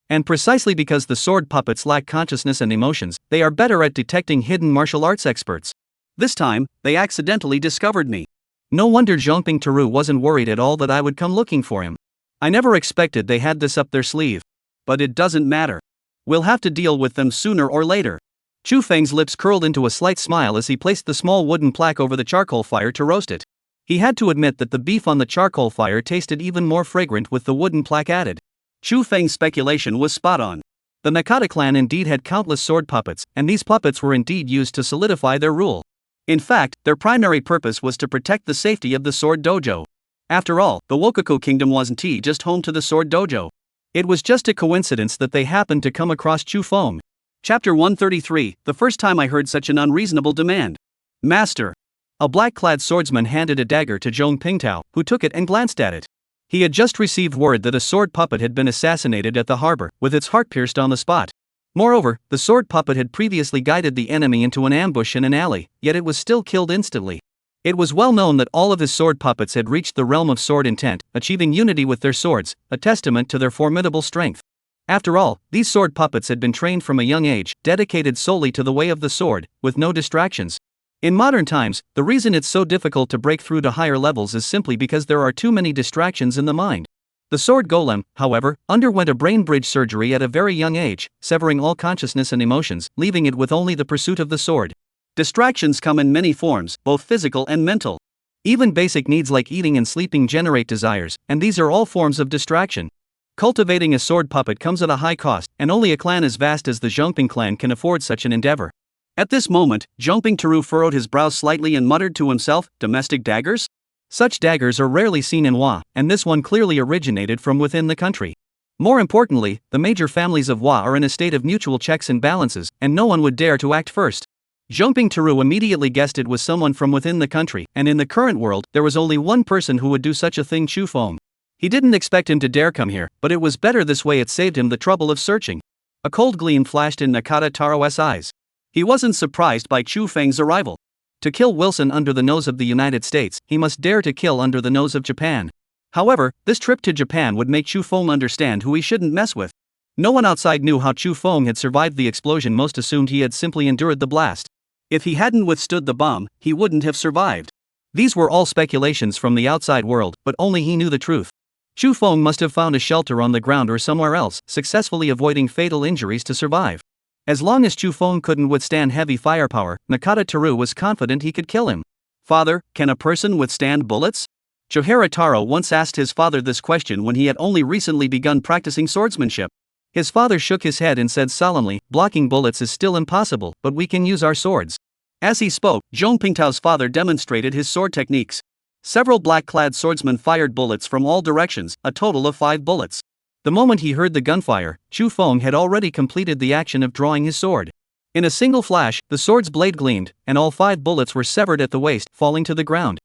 And precisely because the sword puppets lack consciousness and emotions, they are better at detecting hidden martial arts experts. This time, they accidentally discovered me. No wonder Zhongping Teru wasn't worried at all that I would come looking for him. I never expected they had this up their sleeve. But it doesn't matter. We'll have to deal with them sooner or later. Chu Feng's lips curled into a slight smile as he placed the small wooden plaque over the charcoal fire to roast it. He had to admit that the beef on the charcoal fire tasted even more fragrant with the wooden plaque added. Chu Feng's speculation was spot on. The Nakata clan indeed had countless sword puppets, and these puppets were indeed used to solidify their rule. In fact, their primary purpose was to protect the safety of the sword dojo. After all, the Wokoku kingdom wasn't just home to the sword dojo. It was just a coincidence that they happened to come across Chu Feng. Chapter 133, the first time I heard such an unreasonable demand. Master. A black-clad swordsman handed a dagger to Zhong Pingtao, who took it and glanced at it. He had just received word that a sword puppet had been assassinated at the harbor, with its heart pierced on the spot. Moreover, the sword puppet had previously guided the enemy into an ambush in an alley, yet it was still killed instantly. It was well known that all of his sword puppets had reached the realm of sword intent, achieving unity with their swords, a testament to their formidable strength. After all, these sword puppets had been trained from a young age, dedicated solely to the way of the sword, with no distractions. In modern times, the reason it's so difficult to break through to higher levels is simply because there are too many distractions in the mind. The sword golem, however, underwent a brain bridge surgery at a very young age, severing all consciousness and emotions, leaving it with only the pursuit of the sword. Distractions come in many forms, both physical and mental. Even basic needs like eating and sleeping generate desires, and these are all forms of distraction. Cultivating a sword puppet comes at a high cost, and only a clan as vast as the Zhongping clan can afford such an endeavor. At this moment, Zhongping Teru furrowed his brows slightly and muttered to himself, "Domestic daggers?" Such daggers are rarely seen in Wa, and this one clearly originated from within the country. More importantly, the major families of Wa are in a state of mutual checks and balances, and no one would dare to act first. Zhongping Teru immediately guessed it was someone from within the country, and in the current world, there was only one person who would do such a thing: Chu Feng. He didn't expect him to dare come here, but it was better this way. It saved him the trouble of searching. A cold gleam flashed in Nakata Taro's eyes. He wasn't surprised by Chu Feng's arrival. To kill Wilson under the nose of the United States, he must dare to kill under the nose of Japan. However, this trip to Japan would make Chu Feng understand who he shouldn't mess with. No one outside knew how Chu Feng had survived the explosion. Most assumed he had simply endured the blast. If he hadn't withstood the bomb, he wouldn't have survived. These were all speculations from the outside world, but only he knew the truth. Chu Feng must have found a shelter on the ground or somewhere else, successfully avoiding fatal injuries to survive. As long as Chu Feng couldn't withstand heavy firepower, Nakata Teru was confident he could kill him. "Father, can a person withstand bullets?" Chohara Taro once asked his father this question when he had only recently begun practicing swordsmanship. His father shook his head and said solemnly, "Blocking bullets is still impossible, but we can use our swords." As he spoke, Zhong Pingtao's father demonstrated his sword techniques. Several black-clad swordsmen fired bullets from all directions, a total of 5 bullets. The moment he heard the gunfire, Chu Feng had already completed the action of drawing his sword. In a single flash, the sword's blade gleamed, and all 5 bullets were severed at the waist, falling to the ground.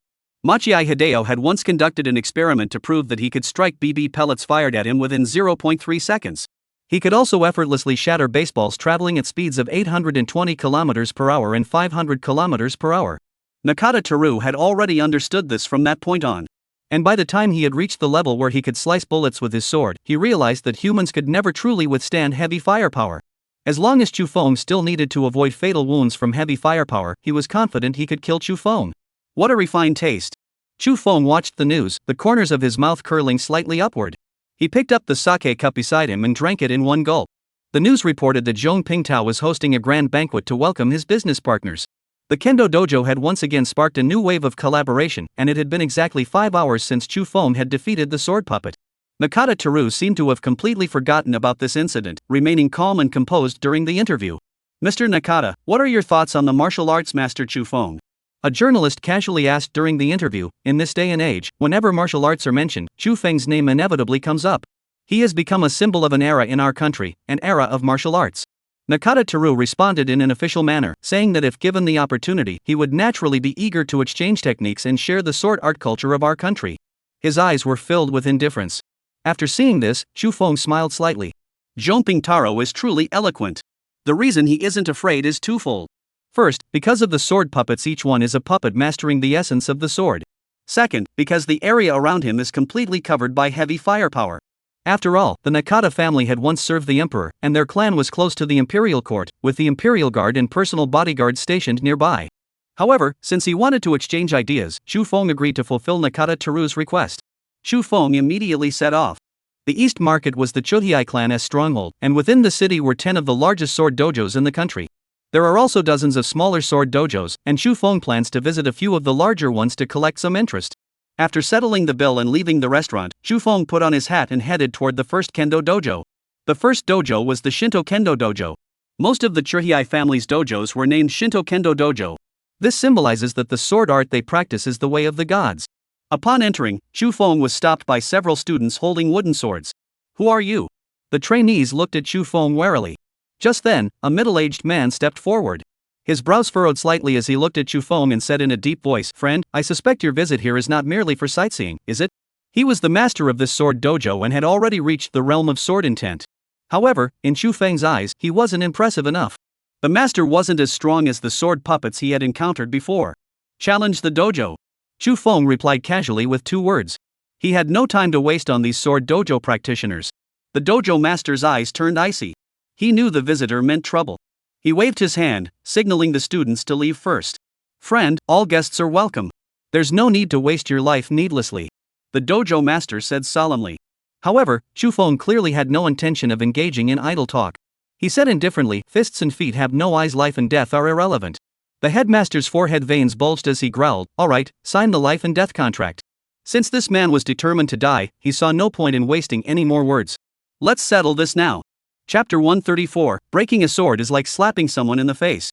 Machiai Hideo had once conducted an experiment to prove that he could strike BB pellets fired at him within 0.3 seconds. He could also effortlessly shatter baseballs traveling at speeds of 820 km per hour and 500 km per hour. Nakata Teru had already understood this from that point on. And by the time he had reached the level where he could slice bullets with his sword, he realized that humans could never truly withstand heavy firepower. As long as Chu Feng still needed to avoid fatal wounds from heavy firepower, he was confident he could kill Chu Feng. What a refined taste. Chu Feng watched the news, the corners of his mouth curling slightly upward. He picked up the sake cup beside him and drank it in one gulp. The news reported that Zhong Pingtao was hosting a grand banquet to welcome his business partners. The Kendo Dojo had once again sparked a new wave of collaboration, and it had been exactly 5 hours since Chu Feng had defeated the sword puppet. Nakata Teru seemed to have completely forgotten about this incident, remaining calm and composed during the interview. "Mr. Nakata, what are your thoughts on the martial arts master Chu Feng?" A journalist casually asked during the interview. In this day and age, whenever martial arts are mentioned, Chu Feng's name inevitably comes up. He has become a symbol of an era in our country, an era of martial arts. Nakata Teru responded in an official manner, saying that if given the opportunity, he would naturally be eager to exchange techniques and share the sword art culture of our country. His eyes were filled with indifference. After seeing this, Chu Feng smiled slightly. Zhongping Taro is truly eloquent. The reason he isn't afraid is twofold. First, because of the sword puppets, each one is a puppet mastering the essence of the sword. Second, because the area around him is completely covered by heavy firepower. After all, the Nakata family had once served the emperor, and their clan was close to the imperial court, with the imperial guard and personal bodyguards stationed nearby. However, since he wanted to exchange ideas, Xu Feng agreed to fulfill Nakata Teru's request. Xu Feng immediately set off. The East Market was the Chotiai clan's stronghold, and within the city were 10 of the largest sword dojos in the country. There are also dozens of smaller sword dojos, and Xu Feng plans to visit a few of the larger ones to collect some interest. After settling the bill and leaving the restaurant, Xu Feng put on his hat and headed toward the first kendo dojo. The first dojo was the Shinto Kendo Dojo. Most of the Chotiai family's dojos were named Shinto Kendo Dojo. This symbolizes that the sword art they practice is the way of the gods. Upon entering, Xu Feng was stopped by several students holding wooden swords. "Who are you?" The trainees looked at Xu Feng warily. Just then, a middle-aged man stepped forward. His brows furrowed slightly as he looked at Xu Feng and said in a deep voice, "Friend, I suspect your visit here is not merely for sightseeing, is it?" He was the master of this sword dojo and had already reached the realm of sword intent. However, in Xu Feng's eyes, he wasn't impressive enough. The master wasn't as strong as the sword puppets he had encountered before. "Challenge the dojo." Xu Feng replied casually with 2 words. He had no time to waste on these sword dojo practitioners. The dojo master's eyes turned icy. He knew the visitor meant trouble. He waved his hand, signaling the students to leave first. "Friend, all guests are welcome. There's no need to waste your life needlessly," the dojo master said solemnly. However, Xu Feng clearly had no intention of engaging in idle talk. He said indifferently, "Fists and feet have no eyes, life and death are irrelevant." The headmaster's forehead veins bulged as he growled, "All right, sign the life and death contract." Since this man was determined to die, he saw no point in wasting any more words. "Let's settle this now." Chapter 134, Breaking a sword is like slapping someone in the face.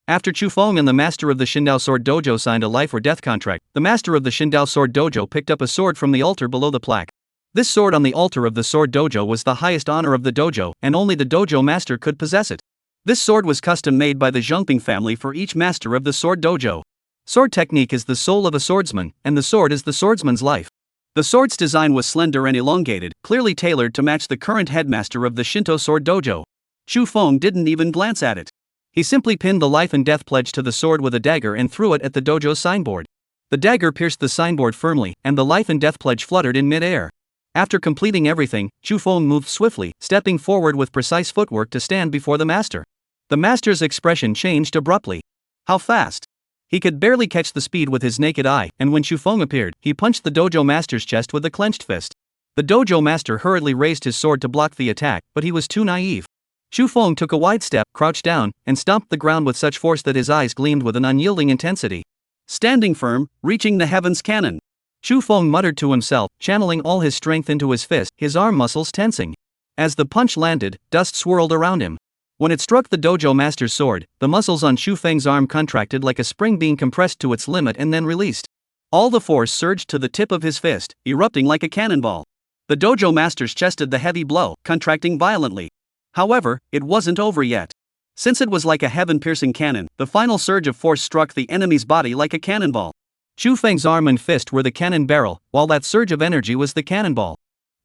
After Xu Feng and the master of the Shindao Sword Dojo signed a life or death contract, the master of the Shindao Sword Dojo picked up a sword from the altar below the plaque. This sword on the altar of the Sword Dojo was the highest honor of the dojo, and only the dojo master could possess it. This sword was custom made by the Zhongping family for each master of the Sword Dojo. Sword technique is the soul of a swordsman, and the sword is the swordsman's life. The sword's design was slender and elongated, clearly tailored to match the current headmaster of the Shinto Sword Dojo. Xu Feng didn't even glance at it. He simply pinned the life and death pledge to the sword with a dagger and threw it at the dojo's signboard. The dagger pierced the signboard firmly, and the life and death pledge fluttered in mid-air. After completing everything, Xu Feng moved swiftly, stepping forward with precise footwork to stand before the master. The master's expression changed abruptly. How fast? He could barely catch the speed with his naked eye, and when Xu Feng appeared, he punched the dojo master's chest with a clenched fist. The dojo master hurriedly raised his sword to block the attack, but he was too naive. Xu Feng took a wide step, crouched down, and stomped the ground with such force that his eyes gleamed with an unyielding intensity. Standing firm, reaching the heavens cannon. Xu Feng muttered to himself, channeling all his strength into his fist, his arm muscles tensing. As the punch landed, dust swirled around him. When it struck the dojo master's sword, the muscles on Xu Feng's arm contracted like a spring being compressed to its limit and then released. All the force surged to the tip of his fist, erupting like a cannonball. The dojo master's chested the heavy blow, contracting violently. However, it wasn't over yet. Since it was like a heaven-piercing cannon, the final surge of force struck the enemy's body like a cannonball. Xu Feng's arm and fist were the cannon barrel, while that surge of energy was the cannonball.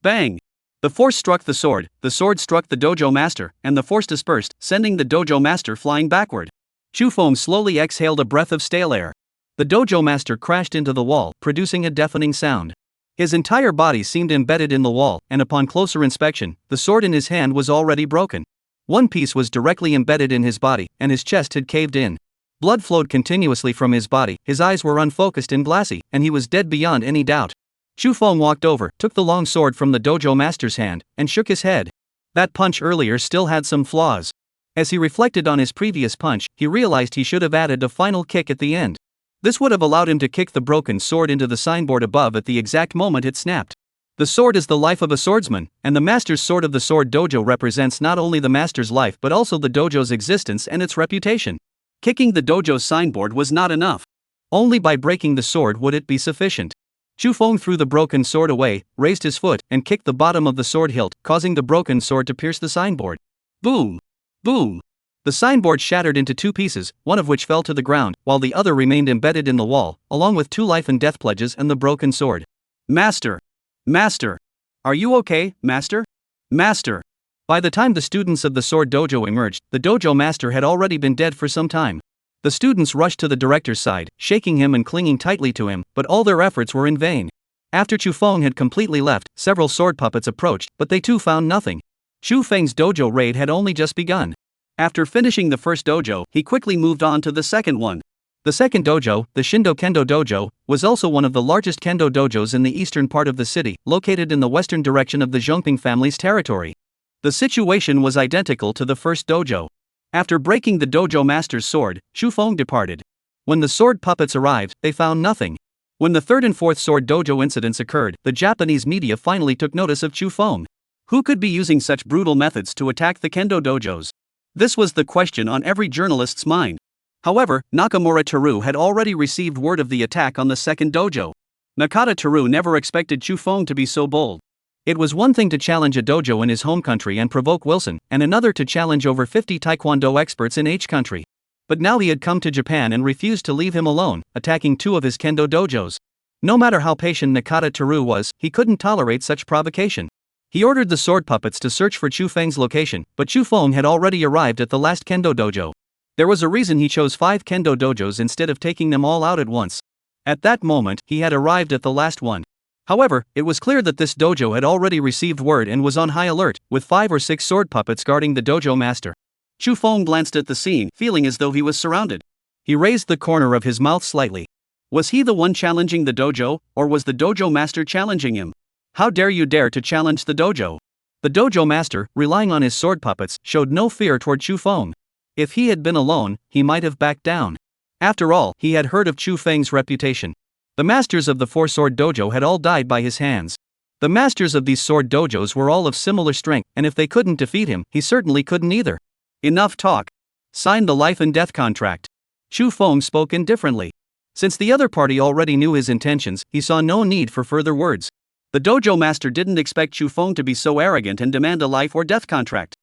Bang! The force struck the sword struck the dojo master, and the force dispersed, sending the dojo master flying backward. Xu Feng slowly exhaled a breath of stale air. The dojo master crashed into the wall, producing a deafening sound. His entire body seemed embedded in the wall, and upon closer inspection, the sword in his hand was already broken. One piece was directly embedded in his body, and his chest had caved in. Blood flowed continuously from his body, his eyes were unfocused and glassy, and he was dead beyond any doubt. Xu Feng walked over, took the long sword from the dojo master's hand, and shook his head. That punch earlier still had some flaws. As he reflected on his previous punch, he realized he should have added a final kick at the end. This would have allowed him to kick the broken sword into the signboard above at the exact moment it snapped. The sword is the life of a swordsman, and the master's sword of the Sword Dojo represents not only the master's life but also the dojo's existence and its reputation. Kicking the dojo's signboard was not enough. Only by breaking the sword would it be sufficient. Xu Feng threw the broken sword away, raised his foot, and kicked the bottom of the sword hilt, causing the broken sword to pierce the signboard. Boom! Boom! The signboard shattered into 2 pieces, one of which fell to the ground, while the other remained embedded in the wall, along with 2 life and death pledges and the broken sword. Master! Master! Are you okay, Master? Master! By the time the students of the Sword Dojo emerged, the dojo master had already been dead for some time. The students rushed to the director's side, shaking him and clinging tightly to him, but all their efforts were in vain. After Chu Feng had completely left, several sword puppets approached, but they too found nothing. Chu Feng's dojo raid had only just begun. After finishing the first dojo, he quickly moved on to the second one. The second dojo, the Shindo Kendo Dojo, was also one of the largest kendo dojos in the eastern part of the city, located in the western direction of the Zhongping family's territory. The situation was identical to the first dojo. After breaking the dojo master's sword, Chu Feng departed. When the sword puppets arrived, they found nothing. When the third and fourth sword dojo incidents occurred, the Japanese media finally took notice of Chu Feng. Who could be using such brutal methods to attack the kendo dojos? This was the question on every journalist's mind. However, Nakamura Teru had already received word of the attack on the second dojo. Nakata Teru never expected Chu Feng to be so bold. It was one thing to challenge a dojo in his home country and provoke Wilson, and another to challenge over 50 taekwondo experts in each country. But now he had come to Japan and refused to leave him alone, attacking two of his kendo dojos. No matter how patient Nakata Teru was, he couldn't tolerate such provocation. He ordered the sword puppets to search for Chu Feng's location, but Chu Feng had already arrived at the last kendo dojo. There was a reason he chose 5 kendo dojos instead of taking them all out at once. At that moment, he had arrived at the last one. However, it was clear that this dojo had already received word and was on high alert, with 5 or 6 sword puppets guarding the dojo master. Chu Feng glanced at the scene, feeling as though he was surrounded. He raised the corner of his mouth slightly. Was he the one challenging the dojo, or was the dojo master challenging him? How dare you dare to challenge the dojo? The dojo master, relying on his sword puppets, showed no fear toward Chu Feng. If he had been alone, he might have backed down. After all, he had heard of Chu Feng's reputation. The masters of the 4-sword dojo had all died by his hands. The masters of these sword dojos were all of similar strength, and if they couldn't defeat him, he certainly couldn't either. Enough talk. Sign the life and death contract. Chu Feng spoke indifferently. Since the other party already knew his intentions, he saw no need for further words. The dojo master didn't expect Chu Feng to be so arrogant and demand a life or death contract.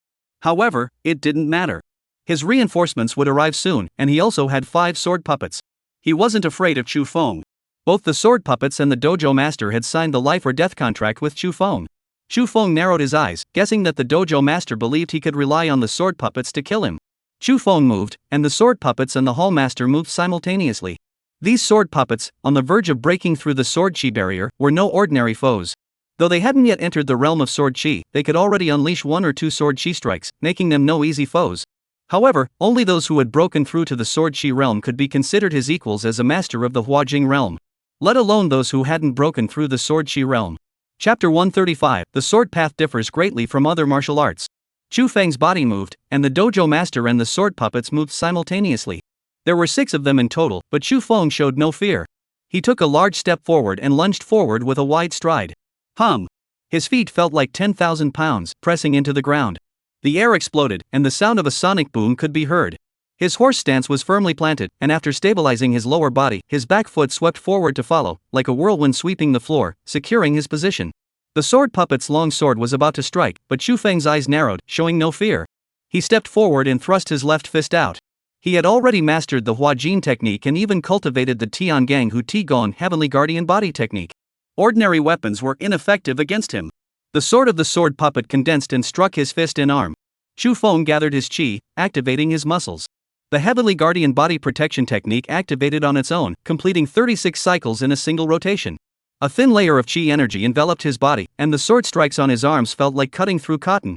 However, it didn't matter. His reinforcements would arrive soon, and he also had 5 sword puppets. He wasn't afraid of Chu Feng. Both the sword puppets and the dojo master had signed the life or death contract with Chu Feng. Chu Feng narrowed his eyes, guessing that the dojo master believed he could rely on the sword puppets to kill him. Chu Feng moved, and the sword puppets and the hall master moved simultaneously. These sword puppets, on the verge of breaking through the sword chi barrier, were no ordinary foes. Though they hadn't yet entered the realm of sword chi, they could already unleash 1 or 2 sword chi strikes, making them no easy foes. However, only those who had broken through to the sword chi realm could be considered his equals as a master of the Huajing realm. Let alone those who hadn't broken through the sword chi realm. Chapter 135. The sword path differs greatly from other martial arts. Chu Feng's body moved, and the dojo master and the sword puppets moved simultaneously. There were 6 of them in total, but Chu Feng showed no fear. He took a large step forward and lunged forward with a wide stride. Hum! His feet felt like 10,000 pounds, pressing into the ground. The air exploded, and the sound of a sonic boom could be heard. His horse stance was firmly planted, and after stabilizing his lower body, his back foot swept forward to follow, like a whirlwind sweeping the floor, securing his position. The sword puppet's long sword was about to strike, but Chu Feng's eyes narrowed, showing no fear. He stepped forward and thrust his left fist out. He had already mastered the Huajin technique and even cultivated the Tiangang Hu Tigon Heavenly Guardian Body technique. Ordinary weapons were ineffective against him. The sword of the sword puppet condensed and struck his fist and arm. Chu Feng gathered his chi, activating his muscles. The Heavenly Guardian Body Protection technique activated on its own, completing 36 cycles in a single rotation. A thin layer of chi energy enveloped his body, and the sword strikes on his arms felt like cutting through cotton.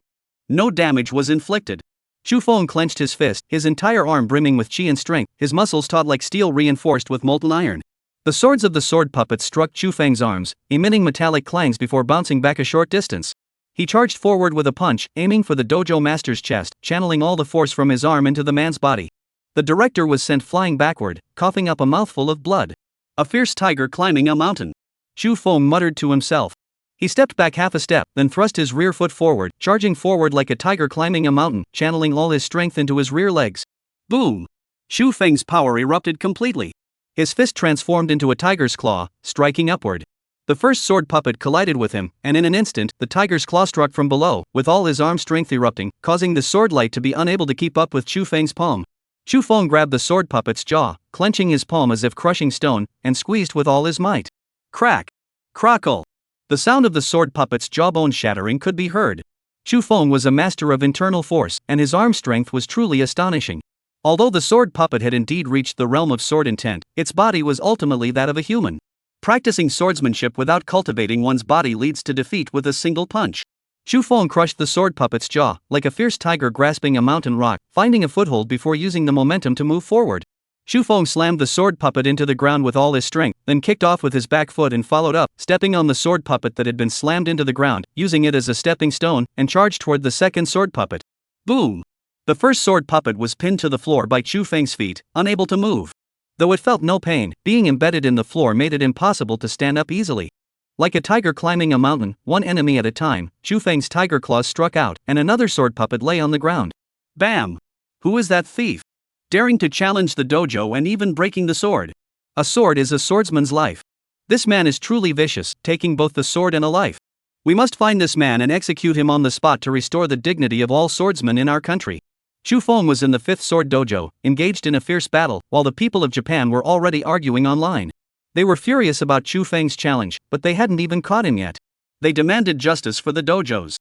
No damage was inflicted. Chu Feng clenched his fist, his entire arm brimming with chi and strength, his muscles taut like steel reinforced with molten iron. The swords of the sword puppets struck Chu Feng's arms, emitting metallic clangs before bouncing back a short distance. He charged forward with a punch, aiming for the dojo master's chest, channeling all the force from his arm into the man's body. The director was sent flying backward, coughing up a mouthful of blood. A fierce tiger climbing a mountain. Chu Feng muttered to himself. He stepped back half a step, then thrust his rear foot forward, charging forward like a tiger climbing a mountain, channeling all his strength into his rear legs. Boom! Chu Feng's power erupted completely. His fist transformed into a tiger's claw, striking upward. The first sword puppet collided with him, and in an instant, the tiger's claw struck from below, with all his arm strength erupting, causing the sword light to be unable to keep up with Chu Feng's palm. Chu Feng grabbed the sword puppet's jaw, clenching his palm as if crushing stone, and squeezed with all his might. Crack! Crackle! The sound of the sword puppet's jawbone shattering could be heard. Chu Feng was a master of internal force, and his arm strength was truly astonishing. Although the sword puppet had indeed reached the realm of sword intent, its body was ultimately that of a human. Practicing swordsmanship without cultivating one's body leads to defeat with a single punch. Chu Feng crushed the sword puppet's jaw, like a fierce tiger grasping a mountain rock, finding a foothold before using the momentum to move forward. Chu Feng slammed the sword puppet into the ground with all his strength, then kicked off with his back foot and followed up, stepping on the sword puppet that had been slammed into the ground, using it as a stepping stone, and charged toward the second sword puppet. Boom! The first sword puppet was pinned to the floor by Chu Feng's feet, unable to move. Though it felt no pain, being embedded in the floor made it impossible to stand up easily. Like a tiger climbing a mountain, one enemy at a time, Chu Feng's tiger claws struck out, and another sword puppet lay on the ground. Bam! Who is that thief? Daring to challenge the dojo and even breaking the sword. A sword is a swordsman's life. This man is truly vicious, taking both the sword and a life. We must find this man and execute him on the spot to restore the dignity of all swordsmen in our country. Chu Feng was in the 5th Sword Dojo, engaged in a fierce battle, while the people of Japan were already arguing online. They were furious about Chu Feng's challenge, but they hadn't even caught him yet. They demanded justice for the dojos.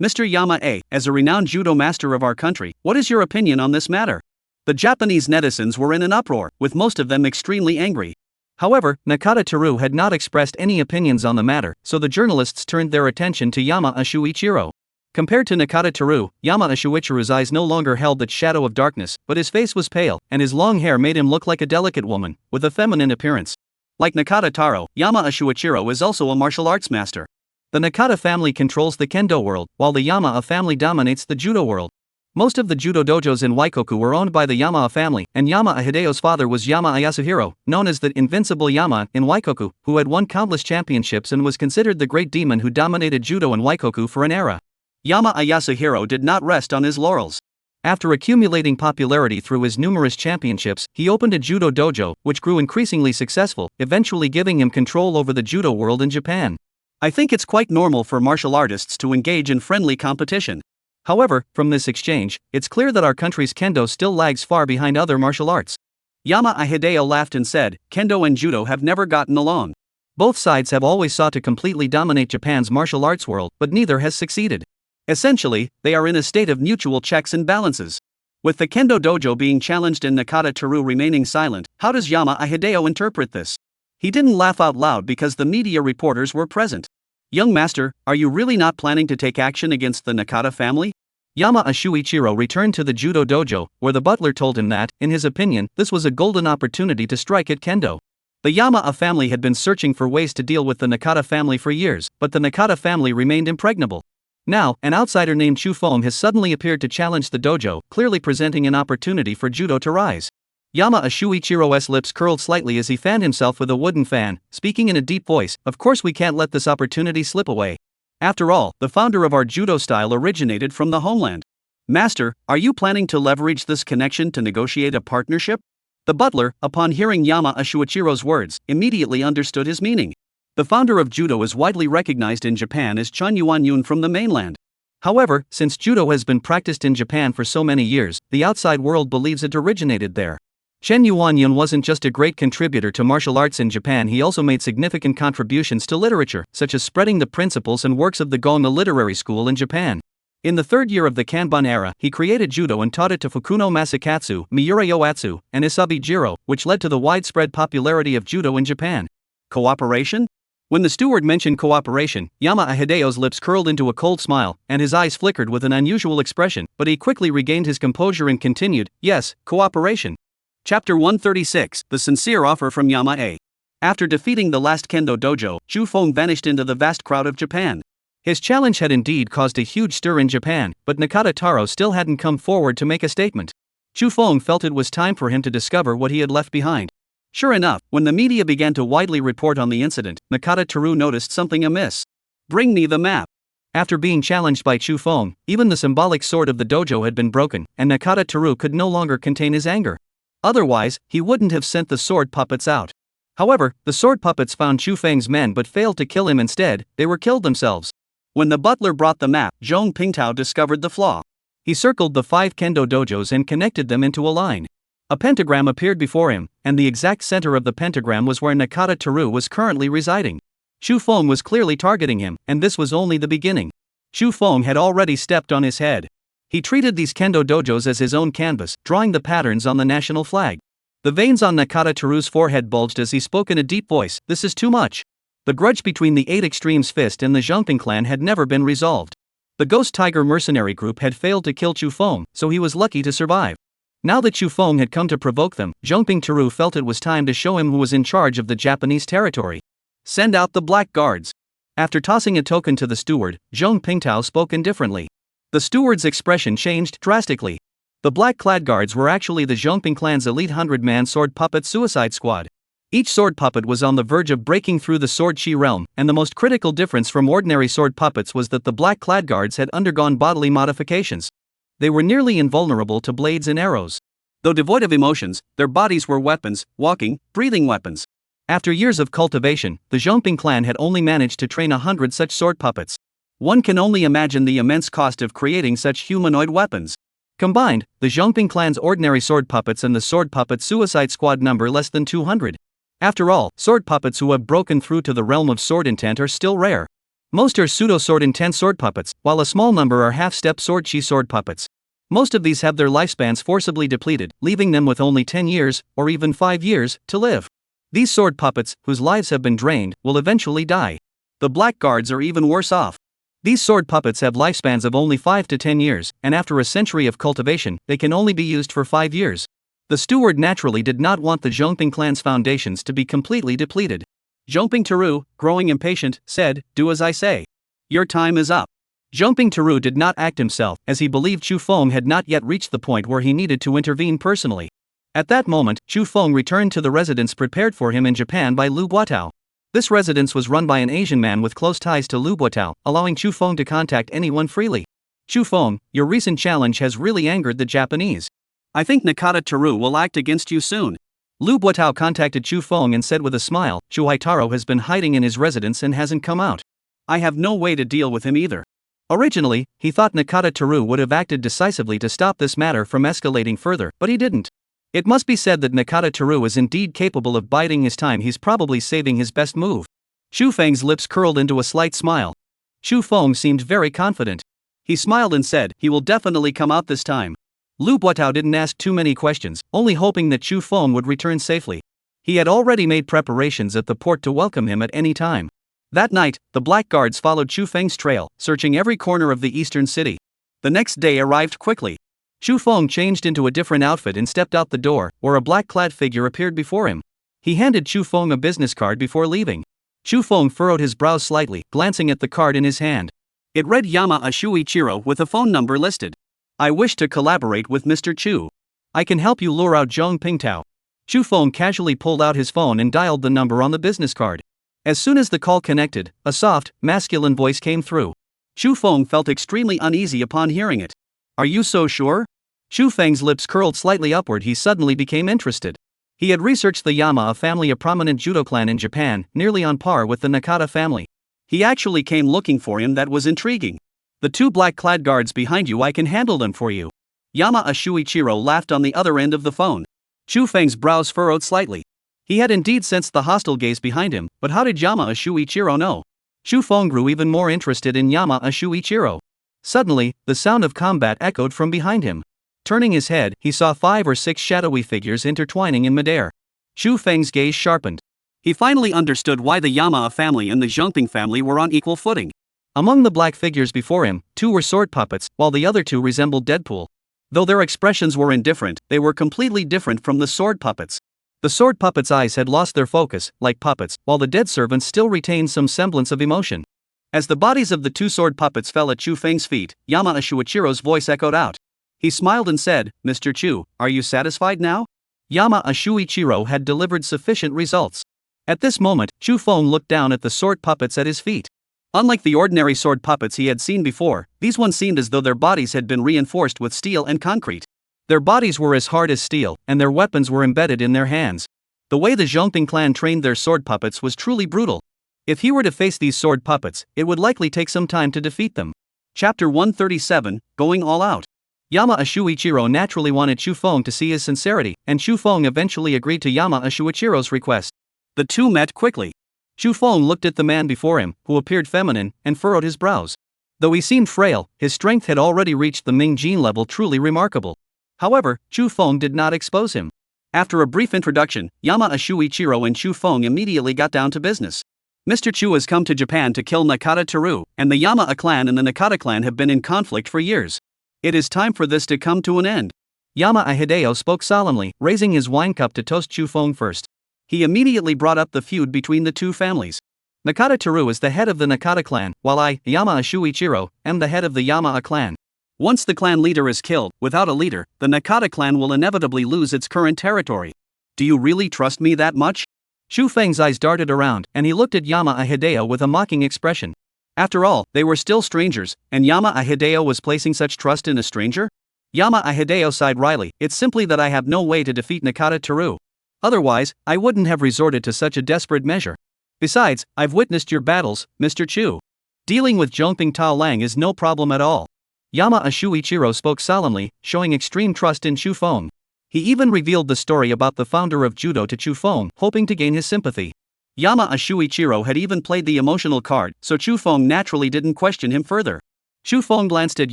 Mr. Yama-A, as a renowned judo master of our country, what is your opinion on this matter? The Japanese netizens were in an uproar, with most of them extremely angry. However, Nakata Teru had not expressed any opinions on the matter, so the journalists turned their attention to Yama Shuichiro. Compared to Nakata Teru, Yama Shuichiro's eyes no longer held that shadow of darkness, but his face was pale, and his long hair made him look like a delicate woman, with a feminine appearance. Like Nakata Taro, Yama Shuichiro is also a martial arts master. The Nakata family controls the kendo world, while the Yama family dominates the judo world. Most of the judo dojos in Waikoku were owned by the Yama family, and Yama Hideo's father was Yama Yasuhiro, known as the Invincible Yama in Waikoku, who had won countless championships and was considered the great demon who dominated judo in Waikoku for an era. Yama Yasuhiro did not rest on his laurels. After accumulating popularity through his numerous championships, he opened a judo dojo, which grew increasingly successful, eventually giving him control over the judo world in Japan. I think it's quite normal for martial artists to engage in friendly competition. However, from this exchange, it's clear that our country's kendo still lags far behind other martial arts. Yama Hideo laughed and said, "Kendo and judo have never gotten along. Both sides have always sought to completely dominate Japan's martial arts world, but neither has succeeded. Essentially, they are in a state of mutual checks and balances." With the kendo dojo being challenged and Nakata Teru remaining silent, how does Yama Hideo interpret this? He didn't laugh out loud because the media reporters were present. "Young master, are you really not planning to take action against the Nakata family?" Yama Shuichiro returned to the judo dojo, where the butler told him that, in his opinion, this was a golden opportunity to strike at kendo. The Yama family had been searching for ways to deal with the Nakata family for years, but the Nakata family remained impregnable. Now, an outsider named Chu Feng has suddenly appeared to challenge the dojo, clearly presenting an opportunity for judo to rise. Yama Shuichiro's lips curled slightly as he fanned himself with a wooden fan, speaking in a deep voice, "Of course we can't let this opportunity slip away. After all, the founder of our judo style originated from the homeland. Master, are you planning to leverage this connection to negotiate a partnership?" The butler, upon hearing Yama Shuichiro's words, immediately understood his meaning. The founder of judo is widely recognized in Japan as Chun Yuan-yun from the mainland. However, since judo has been practiced in Japan for so many years, the outside world believes it originated there. Chen Yuan-yun wasn't just a great contributor to martial arts in Japan, he also made significant contributions to literature, such as spreading the principles and works of the Gonga literary school in Japan. In the 3rd year of the Kanban era, he created judo and taught it to Fukuno Masakatsu, Miura Yoatsu, and Isabi Jiro, which led to the widespread popularity of judo in Japan. Cooperation? When the steward mentioned cooperation, Yama Hideo's lips curled into a cold smile, and his eyes flickered with an unusual expression, but he quickly regained his composure and continued, "Yes, cooperation." Chapter 136, The Sincere Offer from Yama-A. After defeating the last kendo dojo, Chu Feng vanished into the vast crowd of Japan. His challenge had indeed caused a huge stir in Japan, but Nakata Taro still hadn't come forward to make a statement. Chu Feng felt it was time for him to discover what he had left behind. Sure enough, when the media began to widely report on the incident, Nakata Teru noticed something amiss. "Bring me the map." After being challenged by Chu Feng, even the symbolic sword of the dojo had been broken, and Nakata Teru could no longer contain his anger. Otherwise, he wouldn't have sent the sword puppets out. However, the sword puppets found Chu Feng's men but failed to kill him instead, they were killed themselves. When the butler brought the map, Zhong Pingtao discovered the flaw. He circled the 5 kendo dojos and connected them into a line. A pentagram appeared before him, and the exact center of the pentagram was where Nakata Teru was currently residing. Chu Feng was clearly targeting him, and this was only the beginning. Chu Feng had already stepped on his head. He treated these kendo dojos as his own canvas, drawing the patterns on the national flag. The veins on Nakata Teru's forehead bulged as he spoke in a deep voice. This is too much. The grudge between the 8 Extremes Fist and the Zhongping clan had never been resolved. The Ghost Tiger mercenary group had failed to kill Chu Feng, so he was lucky to survive. Now that Chu Feng had come to provoke them, Zhongping Teru felt it was time to show him who was in charge of the Japanese territory. Send out the Black Guards. After tossing a token to the steward, Zhong Pingtao spoke indifferently. The steward's expression changed drastically. The black-clad guards were actually the Zhongping clan's elite 100-man sword puppet suicide squad. Each sword puppet was on the verge of breaking through the sword chi realm, and the most critical difference from ordinary sword puppets was that the black-clad guards had undergone bodily modifications. They were nearly invulnerable to blades and arrows. Though devoid of emotions, their bodies were weapons, walking, breathing weapons. After years of cultivation, the Zhongping clan had only managed to train 100 such sword puppets. One can only imagine the immense cost of creating such humanoid weapons. Combined, the Zhongping clan's ordinary sword puppets and the sword puppet suicide squad number less than 200. After all, sword puppets who have broken through to the realm of sword intent are still rare. Most are pseudo-sword intent sword puppets, while a small number are half-step sword chi sword puppets. Most of these have their lifespans forcibly depleted, leaving them with only 10 years, or even 5 years, to live. These sword puppets, whose lives have been drained, will eventually die. The Black Guards are even worse off. These sword puppets have lifespans of only 5 to 10 years, and after a century of cultivation, they can only be used for 5 years. The steward naturally did not want the Zhongping clan's foundations to be completely depleted. Zhongping Teru, growing impatient, said, "Do as I say. Your time is up." Zhongping Teru did not act himself, as he believed Chu Feng had not yet reached the point where he needed to intervene personally. At that moment, Chu Feng returned to the residence prepared for him in Japan by Lu Buotao. This residence was run by an Asian man with close ties to Lu Buotao, allowing Chu Feng to contact anyone freely. "Chu Feng, your recent challenge has really angered the Japanese. I think Nakata Teru will act against you soon." Lu Buotao contacted Chu Feng and said with a smile, "Chu Haitaro has been hiding in his residence and hasn't come out. I have no way to deal with him either." Originally, he thought Nakata Teru would have acted decisively to stop this matter from escalating further, but he didn't. It must be said that Nakata Teru is indeed capable of biding his time. He's probably saving his best move. Chu Feng's lips curled into a slight smile. Chu Feng seemed very confident. He smiled and said, "He will definitely come out this time." Lu Buotao didn't ask too many questions, only hoping that Chu Feng would return safely. He had already made preparations at the port to welcome him at any time. That night, the Black Guards followed Chu Feng's trail, searching every corner of the eastern city. The next day arrived quickly. Chu Feng changed into a different outfit and stepped out the door, where a black-clad figure appeared before him. He handed Chu Feng a business card before leaving. Chu Feng furrowed his brows slightly, glancing at the card in his hand. It read Yama Shuichiro with a phone number listed. "I wish to collaborate with Mr. Chu. I can help you lure out Zhong Pingtao." Chu Feng casually pulled out his phone and dialed the number on the business card. As soon as the call connected, a soft, masculine voice came through. Chu Feng felt extremely uneasy upon hearing it. "Are you so sure?" Chu Feng's lips curled slightly upward. He suddenly became interested. He had researched the Yama family, a prominent judo clan in Japan, nearly on par with the Nakata family. He actually came looking for him. That was intriguing. "The 2 black-clad guards behind you, I can handle them for you." Yama Shuichiro laughed on the other end of the phone. Chu Feng's brows furrowed slightly. He had indeed sensed the hostile gaze behind him, but how did Yama Shuichiro know? Chu Feng grew even more interested in Yama Shuichiro. Suddenly, the sound of combat echoed from behind him. Turning his head, he saw 5 or 6 shadowy figures intertwining in midair. Chu Feng's gaze sharpened. He finally understood why the Yama family and the Zhongping family were on equal footing. Among the black figures before him, 2 were sword puppets, while the other 2 resembled Deadpool. Though their expressions were indifferent, they were completely different from the sword puppets. The sword puppets' eyes had lost their focus, like puppets, while the dead servants still retained some semblance of emotion. As the bodies of the 2 sword puppets fell at Chu Feng's feet, Yama Shuichiro's voice echoed out. He smiled and said, "Mr. Chu, are you satisfied now?" Yama Shuichiro had delivered sufficient results. At this moment, Chu Feng looked down at the sword puppets at his feet. Unlike the ordinary sword puppets he had seen before, these ones seemed as though their bodies had been reinforced with steel and concrete. Their bodies were as hard as steel, and their weapons were embedded in their hands. The way the Zhongping clan trained their sword puppets was truly brutal. If he were to face these sword puppets, it would likely take some time to defeat them. Chapter 137, Going All Out. Yama Shuichiro naturally wanted Chu Feng to see his sincerity, and Chu Feng eventually agreed to Yama Shuichiro's request. The 2 met quickly. Chu Feng looked at the man before him, who appeared feminine, and furrowed his brows. Though he seemed frail, his strength had already reached the Ming gene level, truly remarkable. However, Chu Feng did not expose him. After a brief introduction, Yama Shuichiro and Chu Feng immediately got down to business. Mr. Chu has come to Japan to kill Nakata Teru, and the Yama clan and the Nakata clan have been in conflict for years. It is time for this to come to an end. Yama Hideo spoke solemnly, raising his wine cup to toast Chu Feng first. He immediately brought up the feud between the two families. Nakata Teru is the head of the Nakata clan, while I, Yama Shuichiro, am the head of the Yama clan. Once the clan leader is killed, without a leader, the Nakata clan will inevitably lose its current territory. Do you really trust me that much? Chu Feng's eyes darted around, and he looked at Yama Hideo with a mocking expression. After all, they were still strangers, and Yama Hideo was placing such trust in a stranger? Yama Hideo sighed wryly. It's simply that I have no way to defeat Nakata Teru. Otherwise, I wouldn't have resorted to such a desperate measure. Besides, I've witnessed your battles, Mr. Chu. Dealing with Zhongping Tao Lang is no problem at all. Yama Shuichiro spoke solemnly, showing extreme trust in Chu Feng. He even revealed the story about the founder of judo to Chu Feng, hoping to gain his sympathy. Yama Shuichiro had even played the emotional card, so Chu Feng naturally didn't question him further. Chu Feng glanced at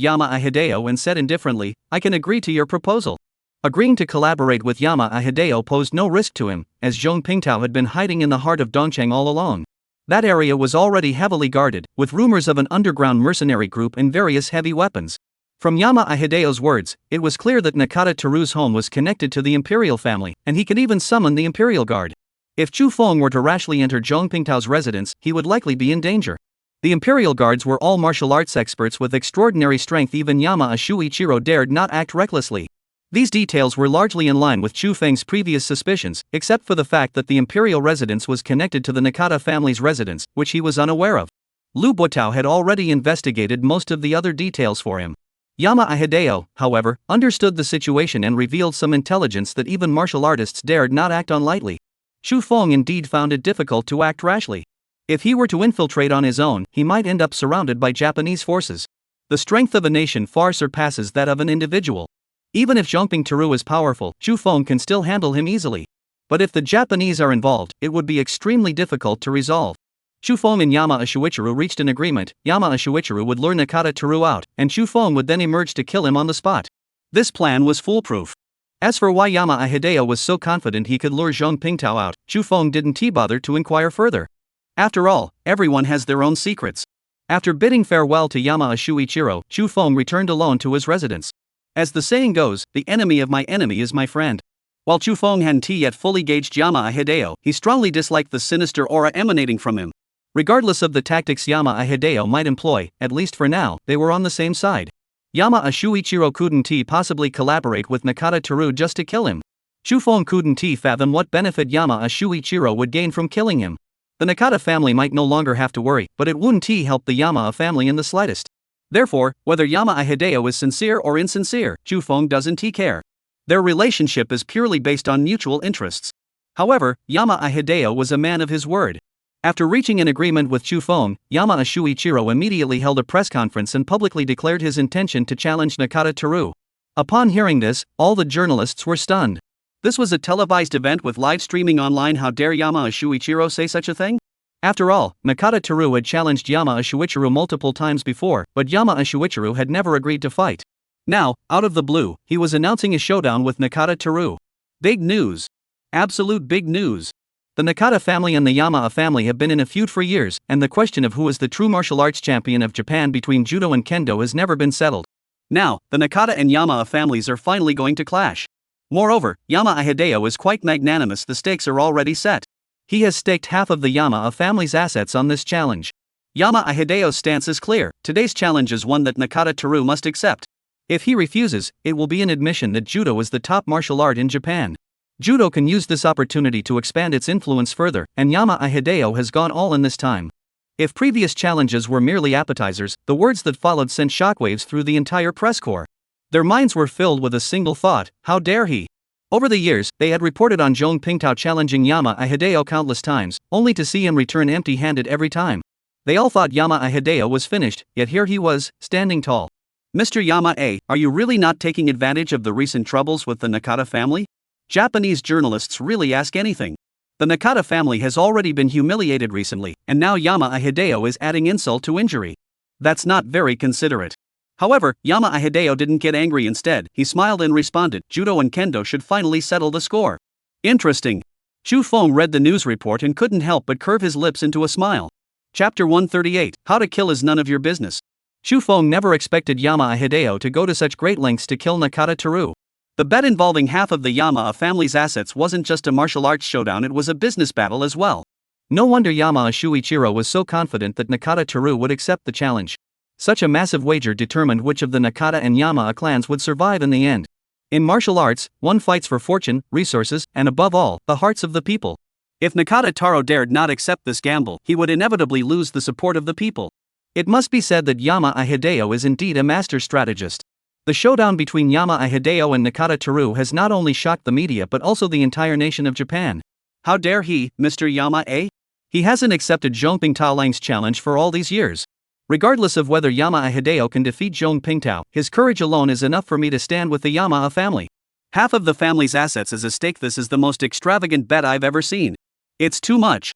Yama Hideo and said indifferently, I can agree to your proposal. Agreeing to collaborate with Yama Hideo posed no risk to him, as Zhong Pingtao had been hiding in the heart of Dongcheng all along. That area was already heavily guarded, with rumors of an underground mercenary group and various heavy weapons. From Yama Hideo's words, it was clear that Nakata Teru's home was connected to the imperial family, and he could even summon the imperial guard. If Chu Feng were to rashly enter Zhong Pingtao's residence, he would likely be in danger. The imperial guards were all martial arts experts with extraordinary strength. Even Yama Shuichiro dared not act recklessly. These details were largely in line with Chu Feng's previous suspicions, except for the fact that the imperial residence was connected to the Nakata family's residence, which he was unaware of. Lu Buotao had already investigated most of the other details for him. Yama Hideo, however, understood the situation and revealed some intelligence that even martial artists dared not act on lightly. Chu Feng indeed found it difficult to act rashly. If he were to infiltrate on his own, he might end up surrounded by Japanese forces. The strength of a nation far surpasses that of an individual. Even if Zhongping Teru is powerful, Chu Feng can still handle him easily. But if the Japanese are involved, it would be extremely difficult to resolve. Chu Feng and Yama Shuichiro reached an agreement. Yama Shuichiro would lure Nakata Teru out, and Chu Feng would then emerge to kill him on the spot. This plan was foolproof. As for why Yama Hideo was so confident he could lure Zhong Pingtao out, Chu Feng didn't bother to inquire further. After all, everyone has their own secrets. After bidding farewell to Yama Shuichiro, Chu Feng returned alone to his residence. As the saying goes, the enemy of my enemy is my friend. While Chu Feng hadn't yet fully gauged Yama Hideo, he strongly disliked the sinister aura emanating from him. Regardless of the tactics Yama Hideo might employ, at least for now, they were on the same side. Yama Shuichiro couldn't possibly collaborate with Nakata Teru just to kill him. Chu Feng couldn't fathom what benefit Yama Shuichiro would gain from killing him. The Nakata family might no longer have to worry, but it wouldn't help the Yama family in the slightest. Therefore, whether Yama Hideo is sincere or insincere, Chu Feng doesn't care. Their relationship is purely based on mutual interests. However, Yama Hideo was a man of his word. After reaching an agreement with Chu Feng, Yama Shuichiro immediately held a press conference and publicly declared his intention to challenge Nakata Teru. Upon hearing this, all the journalists were stunned. This was a televised event with live streaming online. How dare Yama Shuichiro say such a thing? After all, Nakata Teru had challenged Yama Shuichiro multiple times before, but Yama Shuichiro had never agreed to fight. Now, out of the blue, he was announcing a showdown with Nakata Teru. Big news. Absolute big news. The Nakata family and the Yama family have been in a feud for years, and the question of who is the true martial arts champion of Japan between Judo and Kendo has never been settled. Now, the Nakata and Yama families are finally going to clash. Moreover, Yama Hideo is quite magnanimous. The stakes are already set. He has staked half of the Yama family's assets on this challenge. Yama Hideo's stance is clear. Today's challenge is one that Nakata Teru must accept. If he refuses, it will be an admission that Judo is the top martial art in Japan. Judo can use this opportunity to expand its influence further, and Yama Hideo has gone all in this time. If previous challenges were merely appetizers, the words that followed sent shockwaves through the entire press corps. Their minds were filled with a single thought: how dare he? Over the years, they had reported on Zhong Pingtao challenging Yama Hideo countless times, only to see him return empty-handed every time. They all thought Yama Hideo was finished, yet here he was, standing tall. Mr. Yama, are you really not taking advantage of the recent troubles with the Nakata family? Japanese journalists really ask anything. The Nakata family has already been humiliated recently, and now Yama Hideo is adding insult to injury. That's not very considerate. However, Yama Hideo didn't get angry. Instead, he smiled and responded, Judo and Kendo should finally settle the score. Interesting. Chu Feng read the news report and couldn't help but curve his lips into a smile. Chapter 138, How to Kill is None of Your Business. Chu Feng never expected Yama Hideo to go to such great lengths to kill Nakata Teru. The bet involving half of the Yama family's assets wasn't just a martial arts showdown, it was a business battle as well. No wonder Yama Shuichiro was so confident that Nakata Teru would accept the challenge. Such a massive wager determined which of the Nakata and Yama clans would survive in the end. In martial arts, one fights for fortune, resources, and above all, the hearts of the people. If Nakata Taro dared not accept this gamble, he would inevitably lose the support of the people. It must be said that Yama Hideo is indeed a master strategist. The showdown between Yama Hideo and Nakata Teru has not only shocked the media but also the entire nation of Japan. How dare he, Mr. Yama A? He hasn't accepted Zhong Pingtaolang's challenge for all these years. Regardless of whether Yama Hideo can defeat Zhong Pingtao, his courage alone is enough for me to stand with the Yama family. Half of the family's assets is at stake. This is the most extravagant bet I've ever seen. It's too much.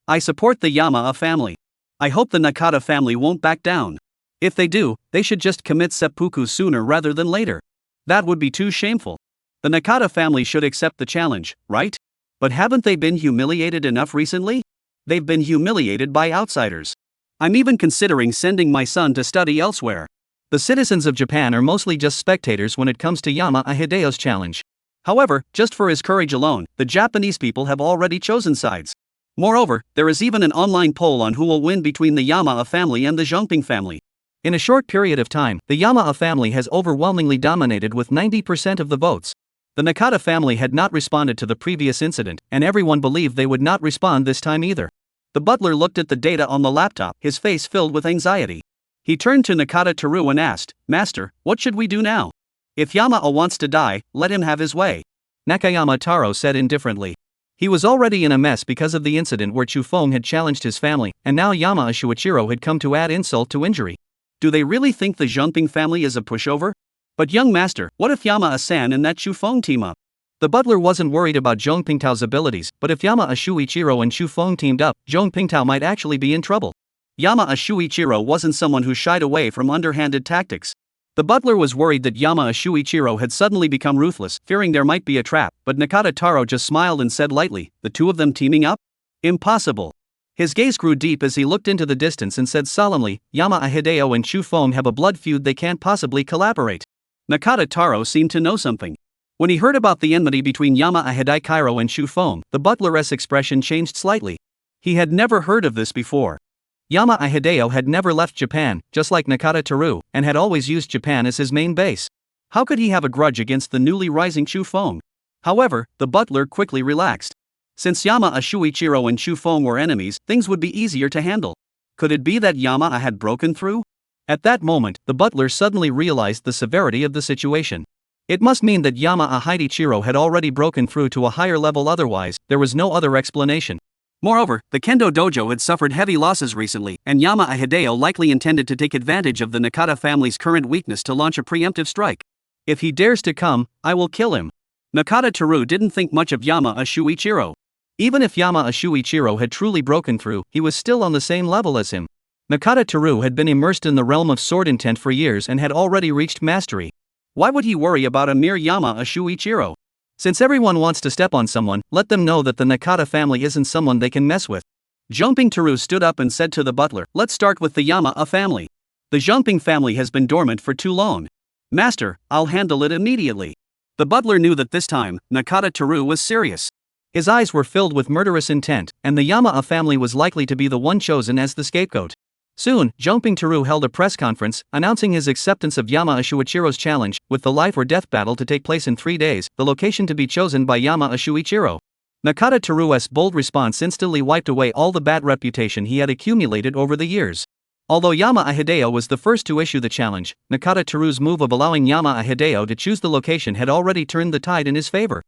I support the Yama family. I hope the Nakata family won't back down. If they do, they should just commit seppuku sooner rather than later. That would be too shameful. The Nakata family should accept the challenge, right? But haven't they been humiliated enough recently? They've been humiliated by outsiders. I'm even considering sending my son to study elsewhere. The citizens of Japan are mostly just spectators when it comes to Yama Hideo's challenge. However, just for his courage alone, the Japanese people have already chosen sides. Moreover, there is even an online poll on who will win between the Yama family and the Zhongping family. In a short period of time, the Yama family has overwhelmingly dominated with 90% of the votes. The Nakata family had not responded to the previous incident, and everyone believed they would not respond this time either. The butler looked at the data on the laptop, his face filled with anxiety. He turned to Nakata Teru and asked, "Master, what should we do now? If Yama wants to die, let him have his way." Nakayama Taro said indifferently. He was already in a mess because of the incident where Chu Feng had challenged his family, and now Yama Shuichiro had come to add insult to injury. Do they really think the Zhongping family is a pushover? But young master, what if Yama-san and that Chu Feng team up? The butler wasn't worried about Zhong Pingtao's abilities, but if Yama Shuichiro and Chu Feng teamed up, Zhong Pingtao might actually be in trouble. Yama Shuichiro wasn't someone who shied away from underhanded tactics. The butler was worried that Yama Shuichiro had suddenly become ruthless, fearing there might be a trap, but Nakata Taro just smiled and said lightly, "The two of them teaming up? Impossible." His gaze grew deep as he looked into the distance and said solemnly, "Yama Hideo and Chu Feng have a blood feud, they can't possibly collaborate." Nakata Taro seemed to know something. When he heard about the enmity between Yama Hideo and Chu Feng, the butler's expression changed slightly. He had never heard of this before. Yama Hideo had never left Japan, just like Nakata Teru, and had always used Japan as his main base. How could he have a grudge against the newly rising Chu Feng? However, the butler quickly relaxed. Since Yama Shuichiro and Chu Feng were enemies, things would be easier to handle. Could it be that Yama had broken through? At that moment, the butler suddenly realized the severity of the situation. It must mean that Yama Hidichiro had already broken through to a higher level, otherwise, there was no other explanation. Moreover, the Kendo dojo had suffered heavy losses recently, and Yama Hideo likely intended to take advantage of the Nakata family's current weakness to launch a preemptive strike. If he dares to come, I will kill him. Nakata Teru didn't think much of Yama Shuichiro. Even if Yama Shuichiro had truly broken through, he was still on the same level as him. Nakata Teru had been immersed in the realm of sword intent for years and had already reached mastery. Why would he worry about a mere Yama Shuichiro? Since everyone wants to step on someone, let them know that the Nakata family isn't someone they can mess with. Zhongping Teru stood up and said to the butler, "Let's start with the Yama family. The Zhongping family has been dormant for too long. Master, I'll handle it immediately." The butler knew that this time, Nakata Teru was serious. His eyes were filled with murderous intent, and the Yama family was likely to be the one chosen as the scapegoat. Soon, Zhongping Teru held a press conference, announcing his acceptance of Yama Shuichiro's challenge, with the life or death battle to take place in 3 days, the location to be chosen by Yama Shuichiro. Nakata Teru's bold response instantly wiped away all the bad reputation he had accumulated over the years. Although Yama Hideo was the first to issue the challenge, Nakata Teru's move of allowing Yama Hideo to choose the location had already turned the tide in his favor.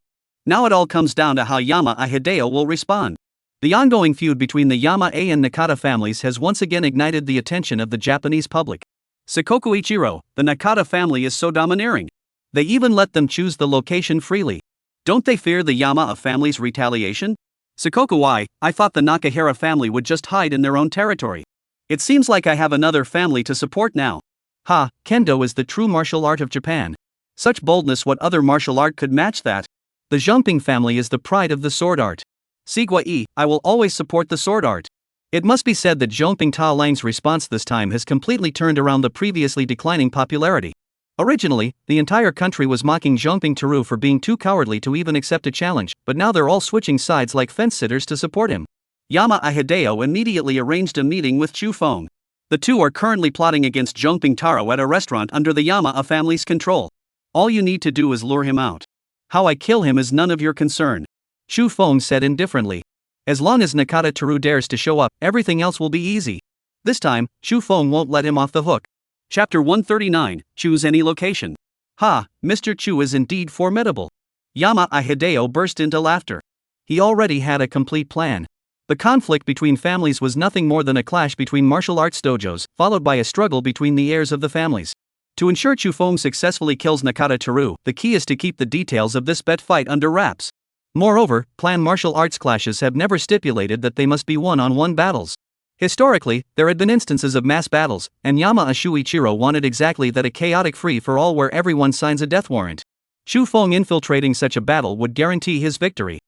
Now it all comes down to how Yama Hideo will respond. The ongoing feud between the Yama and Nakata families has once again ignited the attention of the Japanese public. Sakoku Ichiro, the Nakata family is so domineering. They even let them choose the location freely. Don't they fear the Yama family's retaliation? Sakoku, I thought the Nakahara family would just hide in their own territory. It seems like I have another family to support now. Ha, Kendo is the true martial art of Japan. Such boldness, what other martial art could match that? The Zhongping family is the pride of the sword art. Sigua I will always support the sword art. It must be said that Zhongping Ta Lang's response this time has completely turned around the previously declining popularity. Originally, the entire country was mocking Zhongping Taru for being too cowardly to even accept a challenge, but now they're all switching sides like fence-sitters to support him. Yama Hideo immediately arranged a meeting with Chu Feng. The two are currently plotting against Zhongping Taro at a restaurant under the Yama family's control. All you need to do is lure him out. How I kill him is none of your concern. Chu Feng said indifferently. As long as Nakata Taru dares to show up, everything else will be easy. This time, Chu Feng won't let him off the hook. Chapter 139, Choose any location. Ha, Mr. Chu is indeed formidable. Yama Hideo burst into laughter. He already had a complete plan. The conflict between families was nothing more than a clash between martial arts dojos, followed by a struggle between the heirs of the families. To ensure Chu Feng successfully kills Nakata Taru, the key is to keep the details of this bet fight under wraps. Moreover, clan martial arts clashes have never stipulated that they must be one-on-one battles. Historically, there had been instances of mass battles, and Yama Shuichiro wanted exactly that, a chaotic free-for-all where everyone signs a death warrant. Chu Feng infiltrating such a battle would guarantee his victory.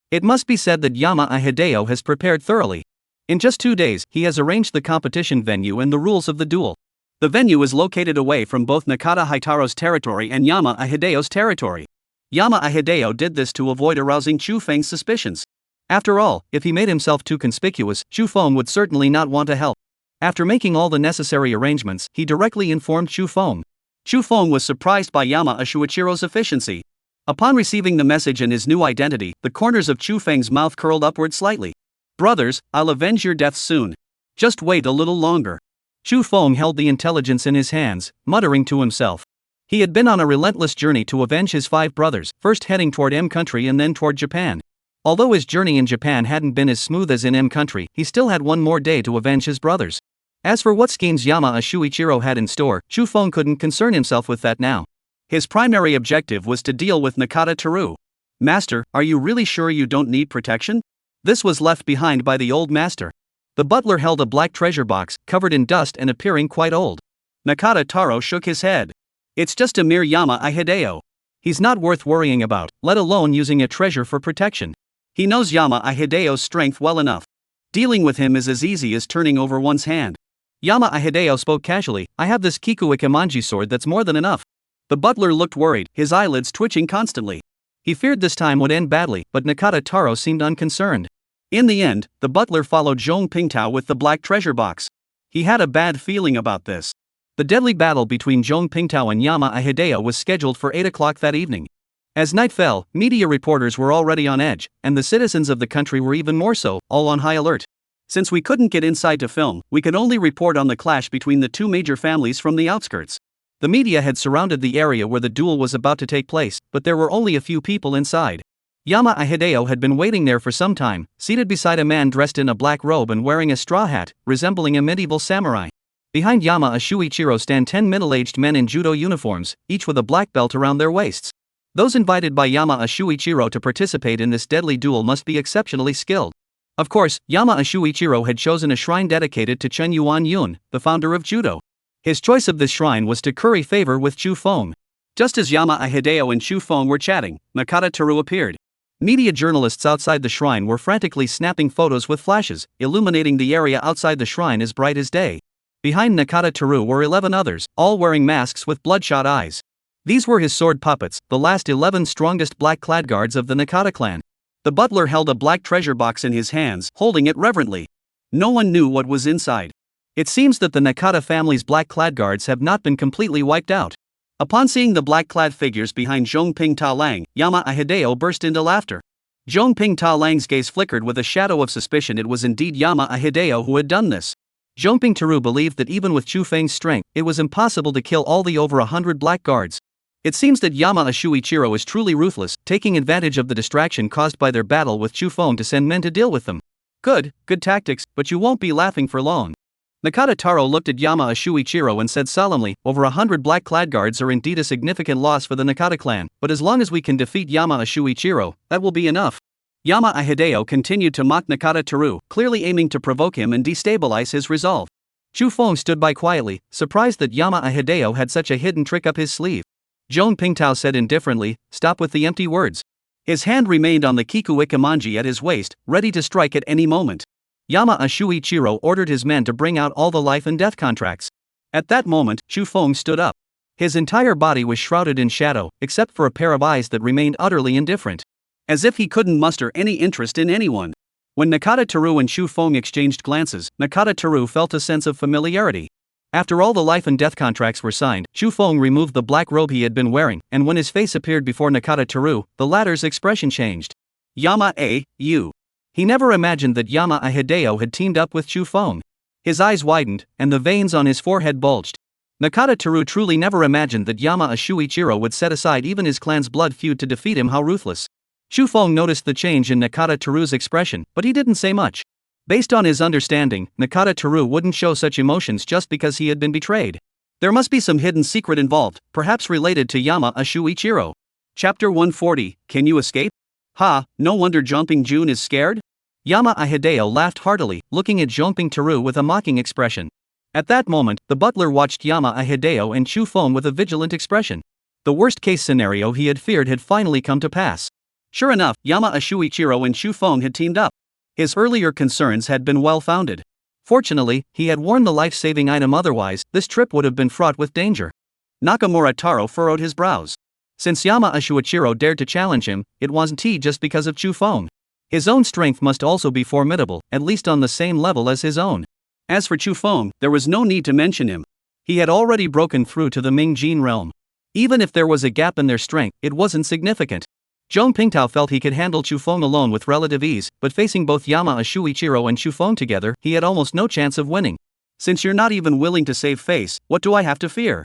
It must be said that Yama Hideo has prepared thoroughly. In just 2 days, he has arranged the competition venue and the rules of the duel. The venue is located away from both Nakata Hitaro's territory and Yama Hideo's territory. Yama Hideo did this to avoid arousing Chu Feng's suspicions. After all, if he made himself too conspicuous, Chu Feng would certainly not want to help. After making all the necessary arrangements, he directly informed Chu Feng. Chu Feng was surprised by Yama Shuichiro's efficiency. Upon receiving the message and his new identity, the corners of Chu Feng's mouth curled upward slightly. Brothers, I'll avenge your deaths soon. Just wait a little longer. Chu Feng held the intelligence in his hands, muttering to himself. He had been on a relentless journey to avenge his 5 brothers, first heading toward M country and then toward Japan. Although his journey in Japan hadn't been as smooth as in M country, he still had one more day to avenge his brothers. As for what schemes Yama Shuichiro had in store, Chu Feng couldn't concern himself with that now. His primary objective was to deal with Nakata Taru. Master, are you really sure you don't need protection? This was left behind by the old master. The butler held a black treasure box, covered in dust and appearing quite old. Nakata Taro shook his head. It's just a mere Yama Hideo. He's not worth worrying about, let alone using a treasure for protection. He knows Yama Hideo's strength well enough. Dealing with him is as easy as turning over one's hand. Yama Hideo spoke casually, I have this Kiku Ikemanji sword that's more than enough. The butler looked worried, his eyelids twitching constantly. He feared this time would end badly, but Nakata Taro seemed unconcerned. In the end, the butler followed Zhong Pingtao with the black treasure box. He had a bad feeling about this. The deadly battle between Zhong Pingtao and Yama Hideo was scheduled for 8 o'clock that evening. As night fell, media reporters were already on edge, and the citizens of the country were even more so, all on high alert. Since we couldn't get inside to film, we could only report on the clash between the 2 major families from the outskirts. The media had surrounded the area where the duel was about to take place, but there were only a few people inside. Yama Hideo had been waiting there for some time, seated beside a man dressed in a black robe and wearing a straw hat, resembling a medieval samurai. Behind Yama Shuichiro stand 10 middle-aged men in judo uniforms, each with a black belt around their waists. Those invited by Yama Shuichiro to participate in this deadly duel must be exceptionally skilled. Of course, Yama Shuichiro had chosen a shrine dedicated to Chen Yuan Yun, the founder of judo. His choice of this shrine was to curry favor with Chu Feng. Just as Yama Hideo and Chu Feng were chatting, Nakata Taru appeared. Media journalists outside the shrine were frantically snapping photos with flashes, illuminating the area outside the shrine as bright as day. Behind Nakata Taru were 11 others, all wearing masks with bloodshot eyes. These were his sword puppets, the last 11 strongest black-clad guards of the Nakata clan. The butler held a black treasure box in his hands, holding it reverently. No one knew what was inside. It seems that the Nakata family's black-clad guards have not been completely wiped out. Upon seeing the black-clad figures behind Zhongping Ta Lang, Yama Hideo burst into laughter. Zhongping Ta Lang's gaze flickered with a shadow of suspicion. It was indeed Yama Hideo who had done this. Zhongping Taru believed that even with Chu Feng's strength, it was impossible to kill all the over 100 black guards. It seems that Yama Shuichiro is truly ruthless, taking advantage of the distraction caused by their battle with Chu Feng to send men to deal with them. Good tactics, but you won't be laughing for long. Nakata Taro looked at Yama Shuichiro and said solemnly, over 100 black-clad guards are indeed a significant loss for the Nakata clan, but as long as we can defeat Yama Shuichiro, that will be enough. Yama Hideo continued to mock Nakata Taru, clearly aiming to provoke him and destabilize his resolve. Chu Feng stood by quietly, surprised that Yama Hideo had such a hidden trick up his sleeve. Zhong Pingtao said indifferently, stop with the empty words. His hand remained on the Kiku Ikemanji at his waist, ready to strike at any moment. Yama Shuichiro ordered his men to bring out all the life and death contracts. At that moment, Chu Feng stood up. His entire body was shrouded in shadow, except for a pair of eyes that remained utterly indifferent. As if he couldn't muster any interest in anyone. When Nakata Teru and Chu Feng exchanged glances, Nakata Teru felt a sense of familiarity. After all the life and death contracts were signed, Chu Feng removed the black robe he had been wearing, and when his face appeared before Nakata Teru, the latter's expression changed. Yama you. He never imagined that Yama Hideo had teamed up with Chu Feng. His eyes widened, and the veins on his forehead bulged. Nakata Teru truly never imagined that Yama Shuichiro would set aside even his clan's blood feud to defeat him. How ruthless. Chu Feng noticed the change in Nakata Teru's expression, but he didn't say much. Based on his understanding, Nakata Teru wouldn't show such emotions just because he had been betrayed. There must be some hidden secret involved, perhaps related to Yama Shuichiro. Chapter 140, Can You Escape? Ha, no wonder Jumping June is scared? Yama Hideo laughed heartily, looking at Jumping Teru with a mocking expression. At that moment, the butler watched Yama Hideo and Chu Feng with a vigilant expression. The worst-case scenario he had feared had finally come to pass. Sure enough, Yama Shuichiro and Chu Feng had teamed up. His earlier concerns had been well-founded. Fortunately, he had worn the life-saving item, otherwise, this trip would have been fraught with danger. Nakamura Taro furrowed his brows. Since Yama Shuichiro dared to challenge him, it wasn't just because of Chu Feng. His own strength must also be formidable, at least on the same level as his own. As for Chu Feng, there was no need to mention him. He had already broken through to the Ming Jin realm. Even if there was a gap in their strength, it wasn't significant. Zhong Pingtao felt he could handle Chu Feng alone with relative ease, but facing both Yama Shuichiro and Chu Feng together, he had almost no chance of winning. Since you're not even willing to save face, what do I have to fear?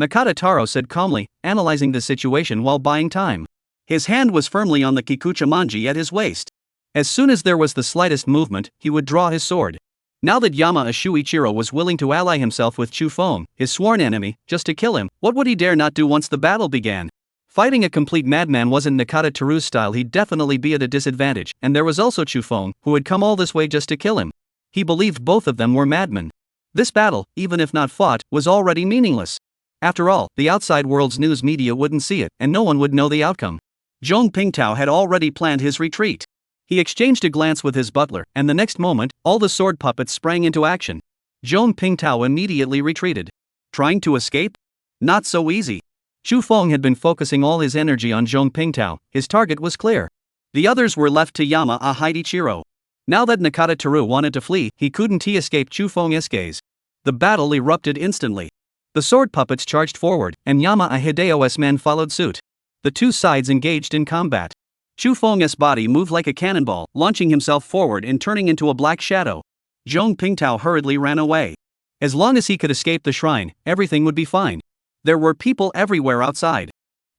Nakata Taro said calmly, analyzing the situation while buying time. His hand was firmly on the Kikuchimanji at his waist. As soon as there was the slightest movement, he would draw his sword. Now that Yama Shuichiro was willing to ally himself with Chu Feng, his sworn enemy, just to kill him, what would he dare not do once the battle began? Fighting a complete madman wasn't Nakata Teru's style. He'd definitely be at a disadvantage, and there was also Chu Feng, who had come all this way just to kill him. He believed both of them were madmen. This battle, even if not fought, was already meaningless. After all, the outside world's news media wouldn't see it, and no one would know the outcome. Zhong Pingtao had already planned his retreat. He exchanged a glance with his butler, and the next moment, all the sword puppets sprang into action. Zhong Pingtao immediately retreated. Trying to escape? Not so easy. Chu Feng had been focusing all his energy on Zhong Pingtao. His target was clear. The others were left to Yama Hidichiro. Now that Nakata Teru wanted to flee, he couldn't escape Chu Feng's gaze. The battle erupted instantly. The sword puppets charged forward, and Yama Hideo's men followed suit. The two sides engaged in combat. Chu Feng's body moved like a cannonball, launching himself forward and turning into a black shadow. Zhong Pingtao hurriedly ran away. As long as he could escape the shrine, everything would be fine. There were people everywhere outside.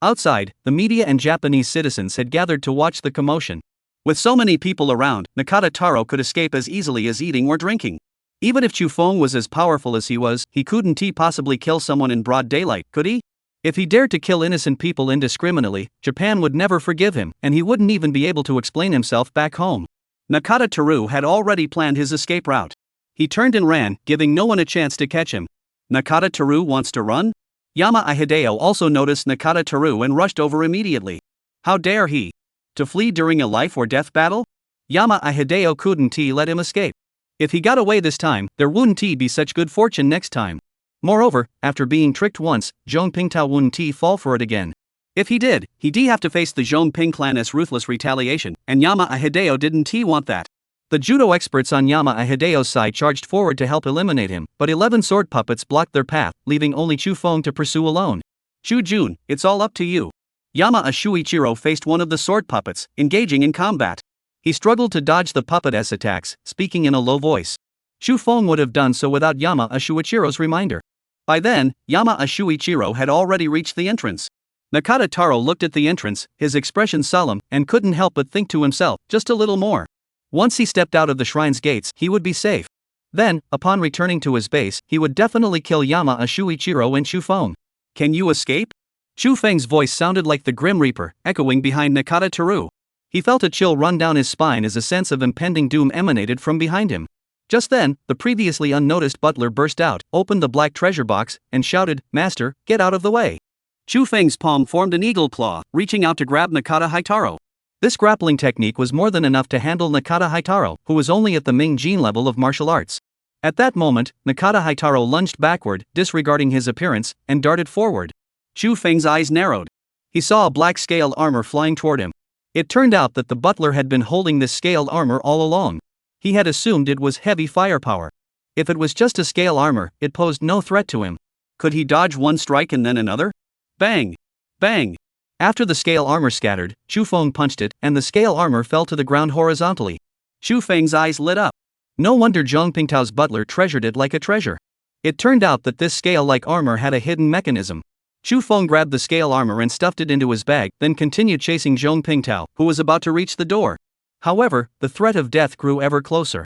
Outside, the media and Japanese citizens had gathered to watch the commotion. With so many people around, Nakata Taro could escape as easily as eating or drinking. Even if Chu Feng was as powerful as he was, he couldn't possibly kill someone in broad daylight, could he? If he dared to kill innocent people indiscriminately, Japan would never forgive him, and he wouldn't even be able to explain himself back home. Nakata Teru had already planned his escape route. He turned and ran, giving no one a chance to catch him. Nakata Teru wants to run? Yama Hideo also noticed Nakata Teru and rushed over immediately. How dare he? To flee during a life or death battle? Yama Hideo couldn't let him escape. If he got away this time, there wouldn't be such good fortune next time. Moreover, after being tricked once, Zhong Pingtao wouldn't fall for it again. If he did, he'd have to face the Zhong Ping clan's ruthless retaliation, and Yama Hideo didn't want that. The judo experts on Yama Hideo's side charged forward to help eliminate him, but 11 sword puppets blocked their path, leaving only Chu Feng to pursue alone. Chu Jun, it's all up to you. Yama Shuichiro faced one of the sword puppets, engaging in combat. He struggled to dodge the puppet's attacks, speaking in a low voice. Chu Feng would have done so without Yama Shuichiro's reminder. By then, Yama Shuichiro had already reached the entrance. Nakata Taro looked at the entrance, his expression solemn, and couldn't help but think to himself, just a little more. Once he stepped out of the shrine's gates, he would be safe. Then, upon returning to his base, he would definitely kill Yama Shuichiro and Chu Feng. Can you escape? Chu Feng's voice sounded like the Grim Reaper, echoing behind Nakata Teru. He felt a chill run down his spine as a sense of impending doom emanated from behind him. Just then, the previously unnoticed butler burst out, opened the black treasure box, and shouted, "Master, get out of the way." Chu Feng's palm formed an eagle claw, reaching out to grab Nakata Hitaro. This grappling technique was more than enough to handle Nakata Hitaro, who was only at the Ming Jin level of martial arts. At that moment, Nakata Hitaro lunged backward, disregarding his appearance, and darted forward. Chu Feng's eyes narrowed. He saw a black scaled armor flying toward him. It turned out that the butler had been holding this scaled armor all along. He had assumed it was heavy firepower. If it was just a scale armor, it posed no threat to him. Could he dodge one strike and then another? Bang! Bang! After the scale armor scattered, Chu Feng punched it, and the scale armor fell to the ground horizontally. Chu Feng's eyes lit up. No wonder Zhang Pingtao's butler treasured it like a treasure. It turned out that this scale-like armor had a hidden mechanism. Chu Feng grabbed the scale armor and stuffed it into his bag, then continued chasing Zhang Pingtao, who was about to reach the door. However, the threat of death grew ever closer.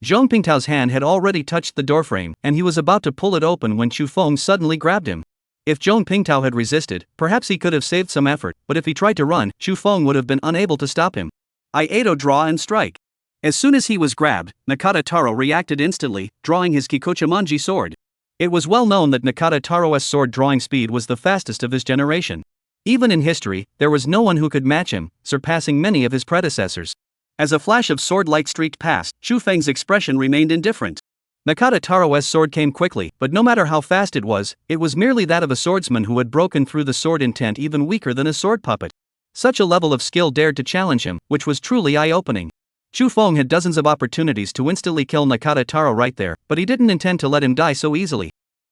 Zhang Pingtao's hand had already touched the doorframe, and he was about to pull it open when Chu Feng suddenly grabbed him. If Zhang Pingtao had resisted, perhaps he could have saved some effort, but if he tried to run, Chu Feng would have been unable to stop him. Aido draw and strike. As soon as he was grabbed, Nakata Taro reacted instantly, drawing his Kikochimanji sword. It was well known that Nakata Taro's sword drawing speed was the fastest of his generation. Even in history, there was no one who could match him, surpassing many of his predecessors. As a flash of sword-light streaked past, Chu Feng's expression remained indifferent. Nakata Taro's sword came quickly, but no matter how fast it was merely that of a swordsman who had broken through the sword intent even weaker than a sword puppet. Such a level of skill dared to challenge him, which was truly eye-opening. Chu Feng had dozens of opportunities to instantly kill Nakata Taro right there, but he didn't intend to let him die so easily.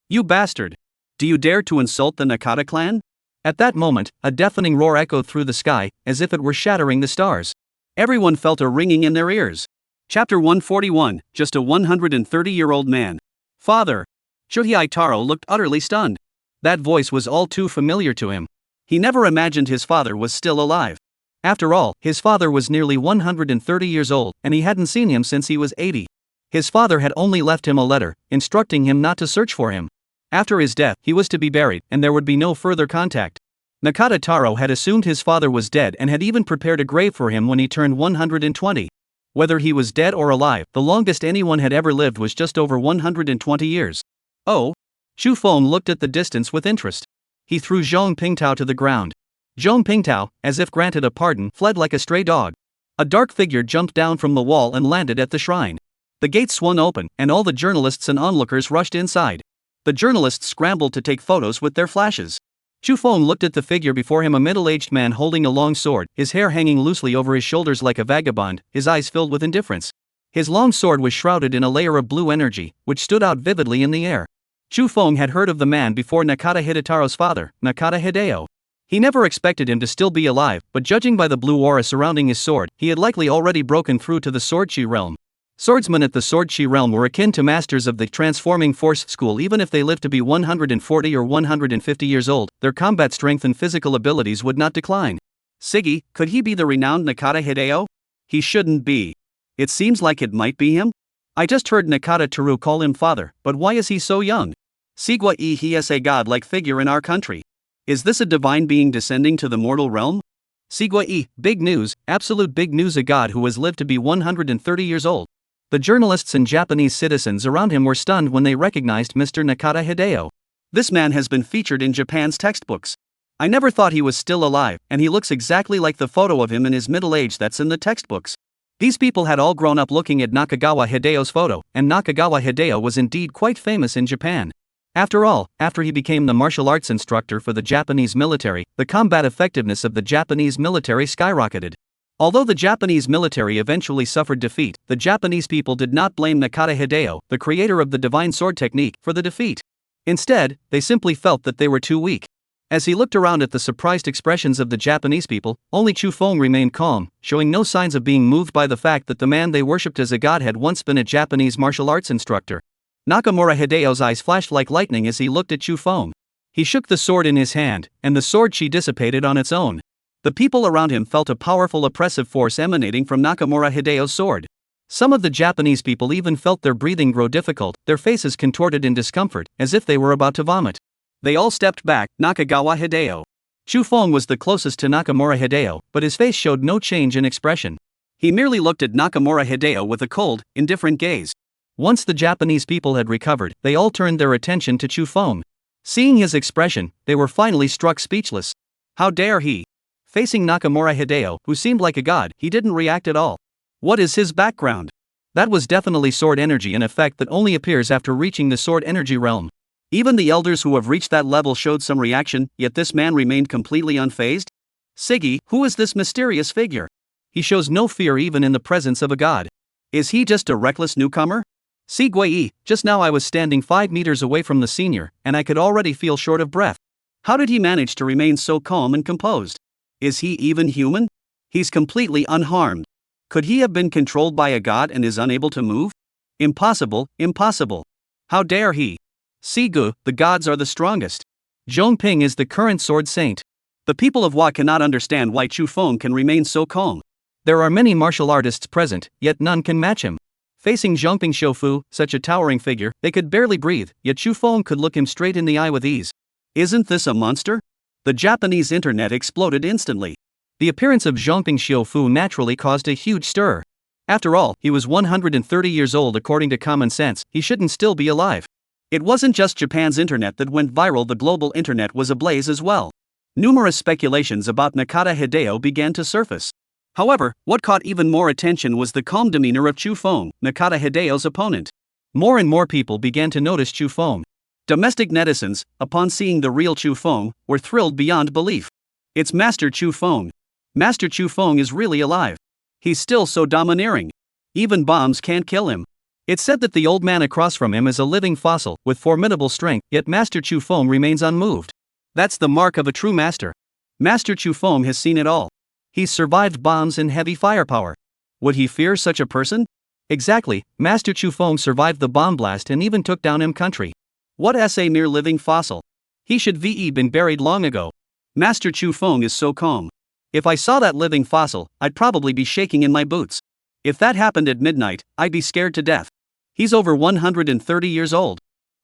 You bastard! Do you dare to insult the Nakata clan? At that moment, a deafening roar echoed through the sky, as if it were shattering the stars. Everyone felt a ringing in their ears. Chapter 141, just a 130-year-old man. Father! Shohei Taro looked utterly stunned. That voice was all too familiar to him. He never imagined his father was still alive. After all, his father was nearly 130 years old, and he hadn't seen him since he was 80. His father had only left him a letter, instructing him not to search for him. After his death, he was to be buried, and there would be no further contact. Nakata Taro had assumed his father was dead and had even prepared a grave for him when he turned 120. Whether he was dead or alive, the longest anyone had ever lived was just over 120 years. Oh? Chu Feng looked at the distance with interest. He threw Zhang Pingtao to the ground. Zhang Pingtao, as if granted a pardon, fled like a stray dog. A dark figure jumped down from the wall and landed at the shrine. The gates swung open, and all the journalists and onlookers rushed inside. The journalists scrambled to take photos with their flashes. Chu Feng looked at the figure before him, a middle-aged man holding a long sword, his hair hanging loosely over his shoulders like a vagabond, his eyes filled with indifference. His long sword was shrouded in a layer of blue energy, which stood out vividly in the air. Chu Feng had heard of the man before Nakata Hidetaro's father, Nakata Hideo. He never expected him to still be alive, but judging by the blue aura surrounding his sword, he had likely already broken through to the Swordshi realm. Swordsmen at the Swordshi realm were akin to masters of the Transforming Force school. Even if they lived to be 140 or 150 years old, their combat strength and physical abilities would not decline. Siggy, could he be the renowned Nakata Hideo? He shouldn't be. It seems like it might be him. I just heard Nakata Teru call him father, but why is he so young? Sigwa he is a godlike figure in our country. Is this a divine being descending to the mortal realm? Sigwa big news, absolute big news, a god who has lived to be 130 years old. The journalists and Japanese citizens around him were stunned when they recognized Mr. Nakata Hideo. This man has been featured in Japan's textbooks. I never thought he was still alive, and he looks exactly like the photo of him in his middle age that's in the textbooks. These people had all grown up looking at Nakagawa Hideo's photo, and Nakagawa Hideo was indeed quite famous in Japan. After all, after he became the martial arts instructor for the Japanese military, the combat effectiveness of the Japanese military skyrocketed. Although the Japanese military eventually suffered defeat, the Japanese people did not blame Nakata Hideo, the creator of the divine sword technique, for the defeat. Instead, they simply felt that they were too weak. As he looked around at the surprised expressions of the Japanese people, only Chu Feng remained calm, showing no signs of being moved by the fact that the man they worshipped as a god had once been a Japanese martial arts instructor. Nakamura Hideo's eyes flashed like lightning as he looked at Chu Feng. He shook the sword in his hand, and the sword chi dissipated on its own. The people around him felt a powerful oppressive force emanating from Nakamura Hideo's sword. Some of the Japanese people even felt their breathing grow difficult, their faces contorted in discomfort, as if they were about to vomit. They all stepped back. Nakagawa Hideo. Chu Feng was the closest to Nakamura Hideo, but his face showed no change in expression. He merely looked at Nakamura Hideo with a cold, indifferent gaze. Once the Japanese people had recovered, they all turned their attention to Chu Feng. Seeing his expression, they were finally struck speechless. How dare he? Facing Nakamura Hideo, who seemed like a god, he didn't react at all. What is his background? That was definitely sword energy, an effect that only appears after reaching the sword energy realm. Even the elders who have reached that level showed some reaction, yet this man remained completely unfazed? Siggy, who is this mysterious figure? He shows no fear even in the presence of a god. Is he just a reckless newcomer? Si Guiyi, just now I was standing 5 meters away from the senior, and I could already feel short of breath. How did he manage to remain so calm and composed? Is he even human? He's completely unharmed. Could he have been controlled by a god and is unable to move? Impossible, impossible. How dare he? Sigu, the gods are the strongest. Zhongping is the current sword saint. The people of Hua cannot understand why Chu Feng can remain so calm. There are many martial artists present, yet none can match him. Facing Zhongping Shofu, such a towering figure, they could barely breathe, yet Chu Feng could look him straight in the eye with ease. Isn't this a monster? The Japanese internet exploded instantly. The appearance of Zhongping Shofu naturally caused a huge stir. After all, he was 130 years old. According to common sense, he shouldn't still be alive. It wasn't just Japan's internet that went viral, the global internet was ablaze as well. Numerous speculations about Nakata Hideo began to surface. However, what caught even more attention was the calm demeanor of Chu Feng, Nakata Hideo's opponent. More and more people began to notice Chu Feng. Domestic netizens, upon seeing the real Chu Feng, were thrilled beyond belief. It's Master Chu Feng. Master Chu Feng is really alive. He's still so domineering. Even bombs can't kill him. It's said that the old man across from him is a living fossil, with formidable strength, yet Master Chu Feng remains unmoved. That's the mark of a true master. Master Chu Feng has seen it all. He's survived bombs and heavy firepower. Would he fear such a person? Exactly, Master Chu Feng survived the bomb blast and even took down M country. What a mere living fossil. He should have been buried long ago. Master Chu Feng is so calm. If I saw that living fossil, I'd probably be shaking in my boots. If that happened at midnight, I'd be scared to death. He's over 130 years old.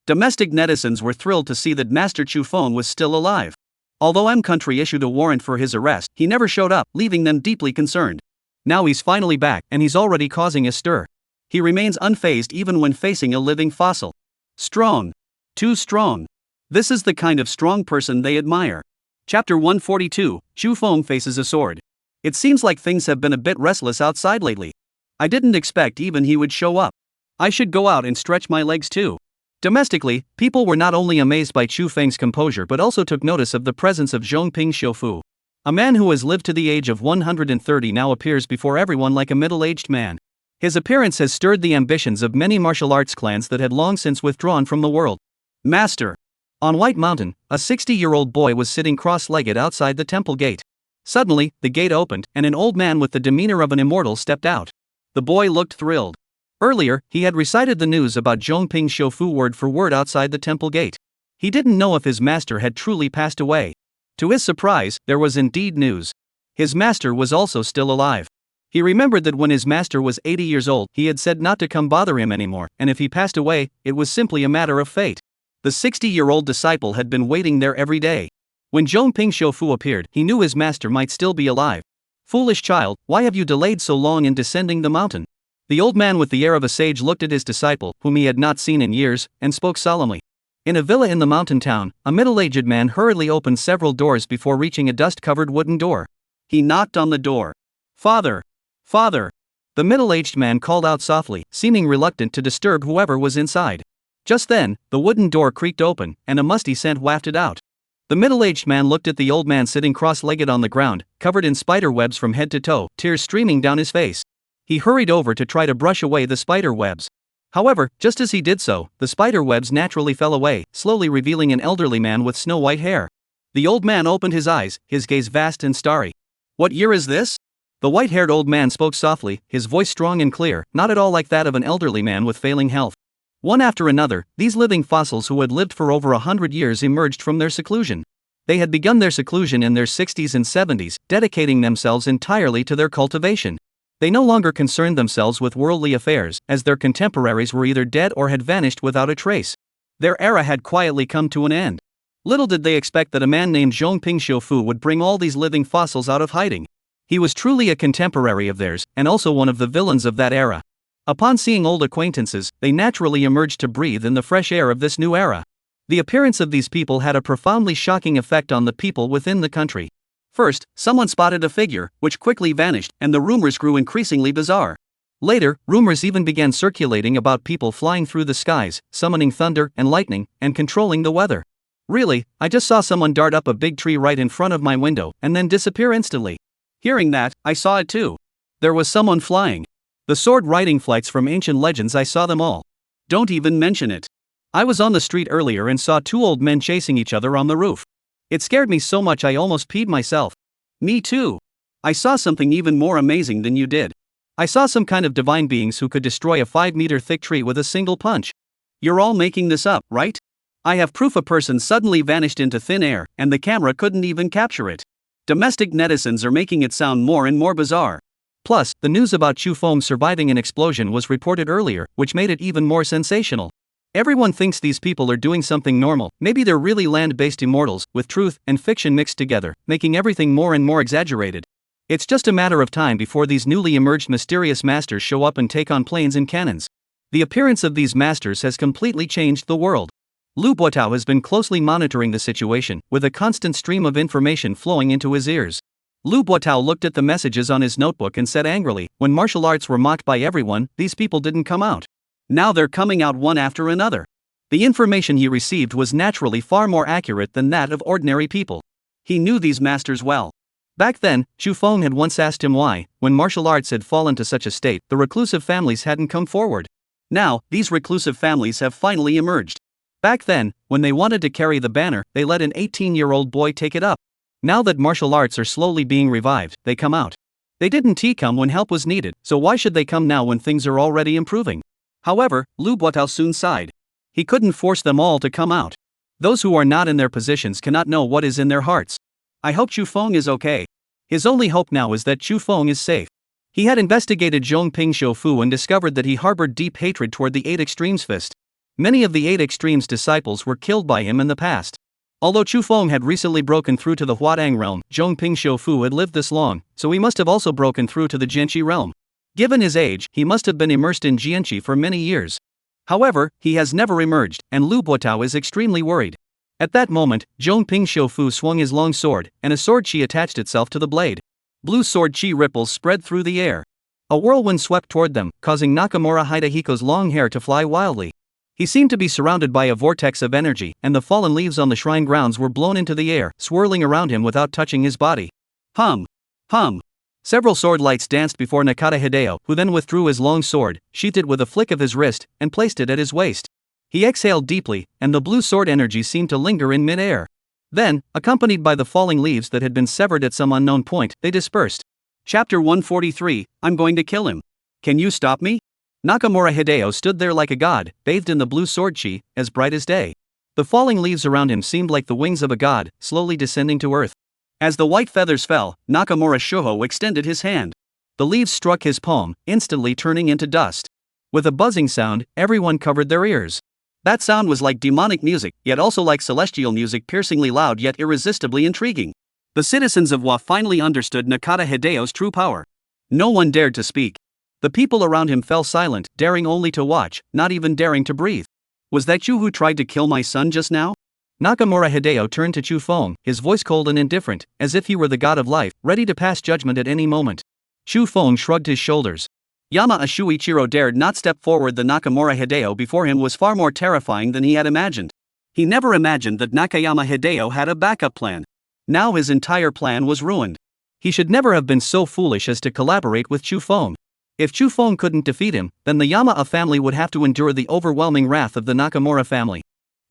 Domestic netizens were thrilled to see that Master Chu Feng was still alive. Although M country issued a warrant for his arrest, he never showed up, leaving them deeply concerned. Now he's finally back, and he's already causing a stir. He remains unfazed even when facing a living fossil. Strong. Too strong. This is the kind of strong person they admire. Chapter 142, Chu Feng faces a sword. It seems like things have been a bit restless outside lately. I didn't expect even he would show up. I should go out and stretch my legs too. Domestically, people were not only amazed by Chu Feng's composure but also took notice of the presence of Zhongping Shofu. A man who has lived to the age of 130 now appears before everyone like a middle-aged man. His appearance has stirred the ambitions of many martial arts clans that had long since withdrawn from the world. Master. On White Mountain, a 60-year-old boy was sitting cross-legged outside the temple gate. Suddenly, the gate opened, and an old man with the demeanor of an immortal stepped out. The boy looked thrilled. Earlier, he had recited the news about Zhongping Shofu word for word outside the temple gate. He didn't know if his master had truly passed away. To his surprise, there was indeed news. His master was also still alive. He remembered that when his master was 80 years old, he had said not to come bother him anymore, and if he passed away, it was simply a matter of fate. The 60-year-old disciple had been waiting there every day. When Zhongping Shofu appeared, he knew his master might still be alive. Foolish child, why have you delayed so long in descending the mountain? The old man with the air of a sage looked at his disciple, whom he had not seen in years, and spoke solemnly. In a villa in the mountain town, a middle-aged man hurriedly opened several doors before reaching a dust-covered wooden door. He knocked on the door. Father! Father! The middle-aged man called out softly, seeming reluctant to disturb whoever was inside. Just then, the wooden door creaked open, and a musty scent wafted out. The middle-aged man looked at the old man sitting cross-legged on the ground, covered in spider webs from head to toe, tears streaming down his face. He hurried over to try to brush away the spider webs. However, just as he did so, the spider webs naturally fell away, slowly revealing an elderly man with snow-white hair. The old man opened his eyes, his gaze vast and starry. What year is this? The white-haired old man spoke softly, his voice strong and clear, not at all like that of an elderly man with failing health. One after another, these living fossils who had lived for over 100 years emerged from their seclusion. They had begun their seclusion in their 60s and 70s, dedicating themselves entirely to their cultivation. They no longer concerned themselves with worldly affairs, as their contemporaries were either dead or had vanished without a trace. Their era had quietly come to an end. Little did they expect that a man named Zhongping Shofu would bring all these living fossils out of hiding. He was truly a contemporary of theirs, and also one of the villains of that era. Upon seeing old acquaintances, they naturally emerged to breathe in the fresh air of this new era. The appearance of these people had a profoundly shocking effect on the people within the country. First, someone spotted a figure, which quickly vanished, and the rumors grew increasingly bizarre. Later, rumors even began circulating about people flying through the skies, summoning thunder and lightning, and controlling the weather. Really, I just saw someone dart up a big tree right in front of my window and then disappear instantly. Hearing that, I saw it too. There was someone flying. The sword riding flights from ancient legends, I saw them all. Don't even mention it. I was on the street earlier and saw two old men chasing each other on the roof. It scared me so much I almost peed myself. Me too. I saw something even more amazing than you did. I saw some kind of divine beings who could destroy a 5-meter thick tree with a single punch. You're all making this up, right? I have proof a person suddenly vanished into thin air, and the camera couldn't even capture it. Domestic netizens are making it sound more and more bizarre. Plus, the news about Chu Feng surviving an explosion was reported earlier, which made it even more sensational. Everyone thinks these people are doing something normal. Maybe they're really land-based immortals, with truth and fiction mixed together, making everything more and more exaggerated. It's just a matter of time before these newly emerged mysterious masters show up and take on planes and cannons. The appearance of these masters has completely changed the world. Lu Buotao has been closely monitoring the situation, with a constant stream of information flowing into his ears. Lu Buotao looked at the messages on his notebook and said angrily, when martial arts were mocked by everyone, these people didn't come out. Now they're coming out one after another. The information he received was naturally far more accurate than that of ordinary people. He knew these masters well. Back then, Chu Feng had once asked him why, when martial arts had fallen to such a state, the reclusive families hadn't come forward. Now, these reclusive families have finally emerged. Back then, when they wanted to carry the banner, they let an 18-year-old boy take it up. Now that martial arts are slowly being revived, they come out. They didn't come when help was needed, so why should they come now when things are already improving? However, Lu Buotao soon sighed. He couldn't force them all to come out. Those who are not in their positions cannot know what is in their hearts. I hope Chu Feng is okay. His only hope now is that Chu Feng is safe. He had investigated Zhongping Shoufu and discovered that he harbored deep hatred toward the 8 Extremes fist. Many of the 8 Extremes disciples were killed by him in the past. Although Chu Feng had recently broken through to the Huadang realm, Zhongping Shoufu had lived this long, so he must have also broken through to the Jianqi realm. Given his age, he must have been immersed in Jianqi for many years. However, he has never emerged, and Lu Buotao is extremely worried. At that moment, Zhongping Shoufu swung his long sword, and a sword chi attached itself to the blade. Blue sword chi ripples spread through the air. A whirlwind swept toward them, causing Nakamura Hidehiko's long hair to fly wildly. He seemed to be surrounded by a vortex of energy, and the fallen leaves on the shrine grounds were blown into the air, swirling around him without touching his body. Hum! Hum! Several sword lights danced before Nakata Hideo, who then withdrew his long sword, sheathed it with a flick of his wrist, and placed it at his waist. He exhaled deeply, and the blue sword energy seemed to linger in mid-air. Then, accompanied by the falling leaves that had been severed at some unknown point, they dispersed. Chapter 143, I'm going to kill him. Can you stop me? Nakamura Hideo stood there like a god, bathed in the blue sword chi, as bright as day. The falling leaves around him seemed like the wings of a god, slowly descending to earth. As the white feathers fell, Nakamura Shoho extended his hand. The leaves struck his palm, instantly turning into dust. With a buzzing sound, everyone covered their ears. That sound was like demonic music, yet also like celestial music, piercingly loud yet irresistibly intriguing. The citizens of Wa finally understood Nakata Hideo's true power. No one dared to speak. The people around him fell silent, daring only to watch, not even daring to breathe. Was that you who tried to kill my son just now? Nakamura Hideo turned to Chu Feng, his voice cold and indifferent, as if he were the god of life, ready to pass judgment at any moment. Chu Feng shrugged his shoulders. Yama Shuichiro dared not step forward. The Nakamura Hideo before him was far more terrifying than he had imagined. He never imagined that Nakayama Hideo had a backup plan. Now his entire plan was ruined. He should never have been so foolish as to collaborate with Chu Feng. If Chu Feng couldn't defeat him, then the Yama family would have to endure the overwhelming wrath of the Nakamura family.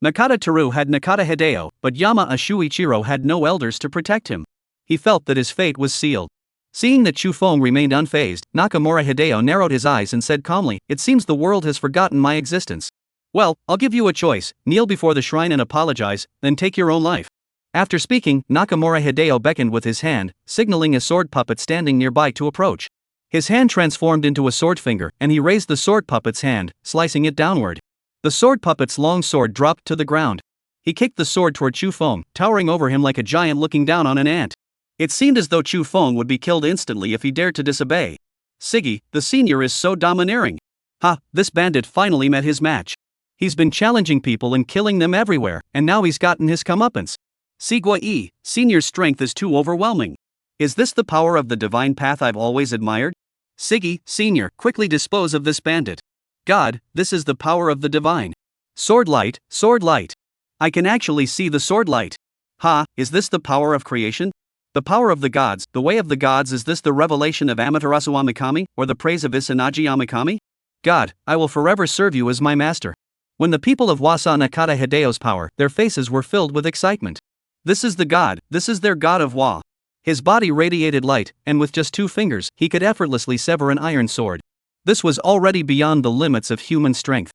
Nakata Teru had Nakata Hideo, but Yama Shuichiro had no elders to protect him. He felt that his fate was sealed. Seeing that Chu Feng remained unfazed, Nakamura Hideo narrowed his eyes and said calmly, "It seems the world has forgotten my existence. Well, I'll give you a choice: kneel before the shrine and apologize, then take your own life." After speaking, Nakamura Hideo beckoned with his hand, signaling a sword puppet standing nearby to approach. His hand transformed into a sword finger, and he raised the sword puppet's hand, slicing it downward. The sword puppet's long sword dropped to the ground. He kicked the sword toward Chu Feng, towering over him like a giant looking down on an ant. It seemed as though Chu Feng would be killed instantly if he dared to disobey. Siggy, the senior is so domineering. Ha, this bandit finally met his match. He's been challenging people and killing them everywhere, and now he's gotten his comeuppance. Sigua E, Senior's strength is too overwhelming. Is this the power of the divine path I've always admired? Siggy, Senior, quickly dispose of this bandit. God, this is the power of the divine. Sword light, sword light. I can actually see the sword light. Ha, is this the power of creation? The power of the gods, the way of the gods. Is this the revelation of Amaterasu Amikami, or the praise of Izanagi Amikami? God, I will forever serve you as my master. When the people of Wa saw Nakata Hideo's power, their faces were filled with excitement. This is the god, this is their god of Wa. His body radiated light, and with just 2 fingers, he could effortlessly sever an iron sword. This was already beyond the limits of human strength.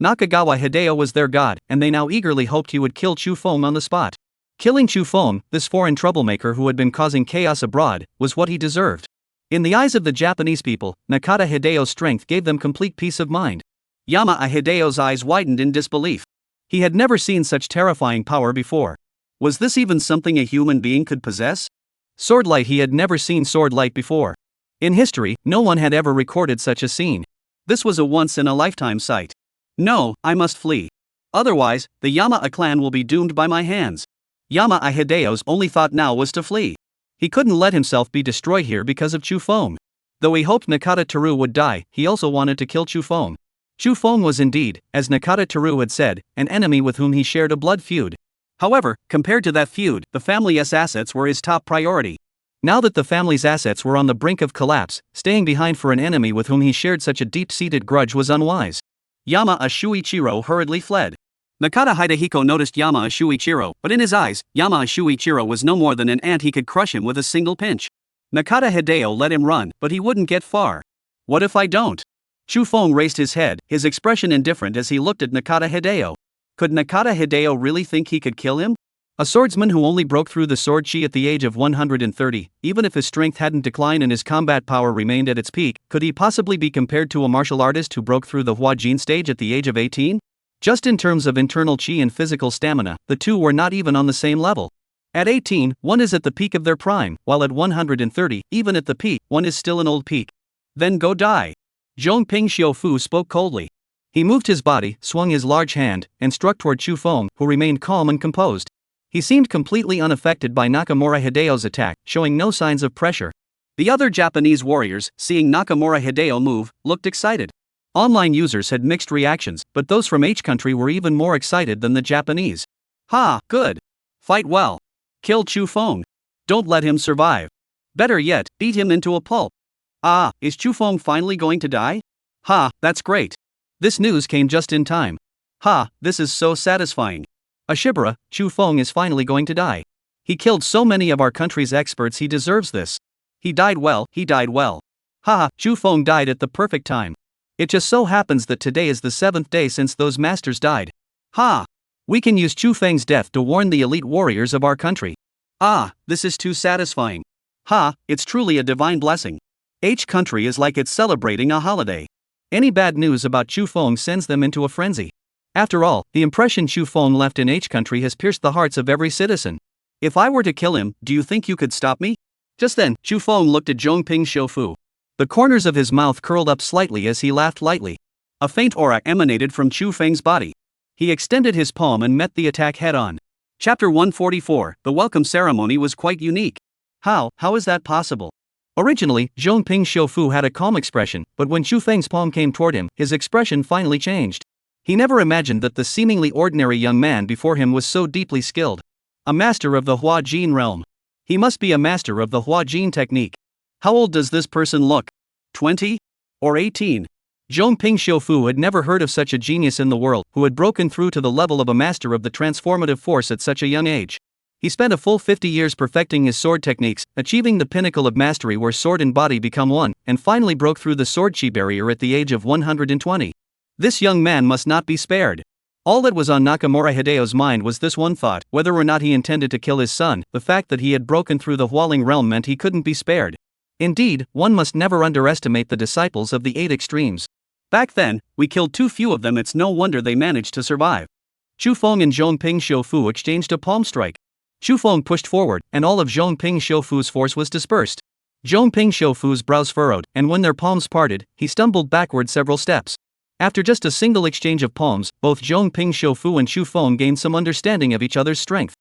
Nakagawa Hideo was their god, and they now eagerly hoped he would kill Chu Feng on the spot. Killing Chu Feng, this foreign troublemaker who had been causing chaos abroad, was what he deserved. In the eyes of the Japanese people, Nakata Hideo's strength gave them complete peace of mind. Yama Hideo's eyes widened in disbelief. He had never seen such terrifying power before. Was this even something a human being could possess? Sword light. He had never seen sword light before. In history, no one had ever recorded such a scene. This was a once-in-a-lifetime sight. No, I must flee. Otherwise, the Yama clan will be doomed by my hands. Yama Hideo's only thought now was to flee. He couldn't let himself be destroyed here because of Chu Feng. Though he hoped Nakata Teru would die, he also wanted to kill Chu Feng. Chu Feng was indeed, as Nakata Teru had said, an enemy with whom he shared a blood feud. However, compared to that feud, the family's assets were his top priority. Now that the family's assets were on the brink of collapse, staying behind for an enemy with whom he shared such a deep-seated grudge was unwise. Yama Shuichiro hurriedly fled. Nakata Hidehiko noticed Yama Shuichiro, but in his eyes, Yama Shuichiro was no more than an ant. He could crush him with a single pinch. Nakata Hideo let him run, but he wouldn't get far. What if I don't? Chu Feng raised his head, his expression indifferent as he looked at Nakata Hideo. Could Nakata Hideo really think he could kill him? A swordsman who only broke through the sword chi at the age of 130, even if his strength hadn't declined and his combat power remained at its peak, could he possibly be compared to a martial artist who broke through the Hua Jin stage at the age of 18? Just in terms of internal chi and physical stamina, the two were not even on the same level. At 18, one is at the peak of their prime, while at 130, even at the peak, one is still an old peak. Then go die. Zhongping Xiufu spoke coldly. He moved his body, swung his large hand, and struck toward Chu Feng, who remained calm and composed. He seemed completely unaffected by Nakamura Hideo's attack, showing no signs of pressure. The other Japanese warriors, seeing Nakamura Hideo move, looked excited. Online users had mixed reactions, but those from H country were even more excited than the Japanese. Ha, good. Fight well. Kill Chu Feng. Don't let him survive. Better yet, beat him into a pulp. Ah, is Chu Feng finally going to die? Ha, that's great. This news came just in time. Ha, this is so satisfying. Ashibara, Chu Feng is finally going to die. He killed so many of our country's experts, he deserves this. He died well, he died well. Ha, Chu Feng died at the perfect time. It just so happens that today is the 7th day since those masters died. Ha! We can use Chu Feng's death to warn the elite warriors of our country. Ah, this is too satisfying. Ha, it's truly a divine blessing. H country is like it's celebrating a holiday. Any bad news about Chu Feng sends them into a frenzy. After all, the impression Chu Feng left in H country has pierced the hearts of every citizen. If I were to kill him, do you think you could stop me? Just then, Chu Feng looked at Zhongping Xiufu. The corners of his mouth curled up slightly as he laughed lightly. A faint aura emanated from Chu Feng's body. He extended his palm and met the attack head-on. Chapter 144, the welcome ceremony was quite unique. How is that possible? Originally, Zhongping Xiufu had a calm expression, but when Chu Feng's palm came toward him, his expression finally changed. He never imagined that the seemingly ordinary young man before him was so deeply skilled. A master of the Hua Jin realm. He must be a master of the Hua Jin technique. How old does this person look? 20? Or 18? Zhongping Xiufu had never heard of such a genius in the world, who had broken through to the level of a master of the transformative force at such a young age. He spent a full 50 years perfecting his sword techniques, achieving the pinnacle of mastery where sword and body become one, and finally broke through the sword chi barrier at the age of 120. This young man must not be spared. All that was on Nakamura Hideo's mind was this one thought: whether or not he intended to kill his son, the fact that he had broken through the Hualing realm meant he couldn't be spared. Indeed, one must never underestimate the disciples of the 8 extremes. Back then, we killed too few of them, it's no wonder they managed to survive. Chu Feng and Zhongping Xiufu exchanged a palm strike. Chu Feng pushed forward, and all of Zhongping Xiufu's force was dispersed. Zhongping Xiufu's brows furrowed, and when their palms parted, he stumbled backward several steps. After just a single exchange of palms, both Zhongping Xiufu and Chu Feng gained some understanding of each other's strength.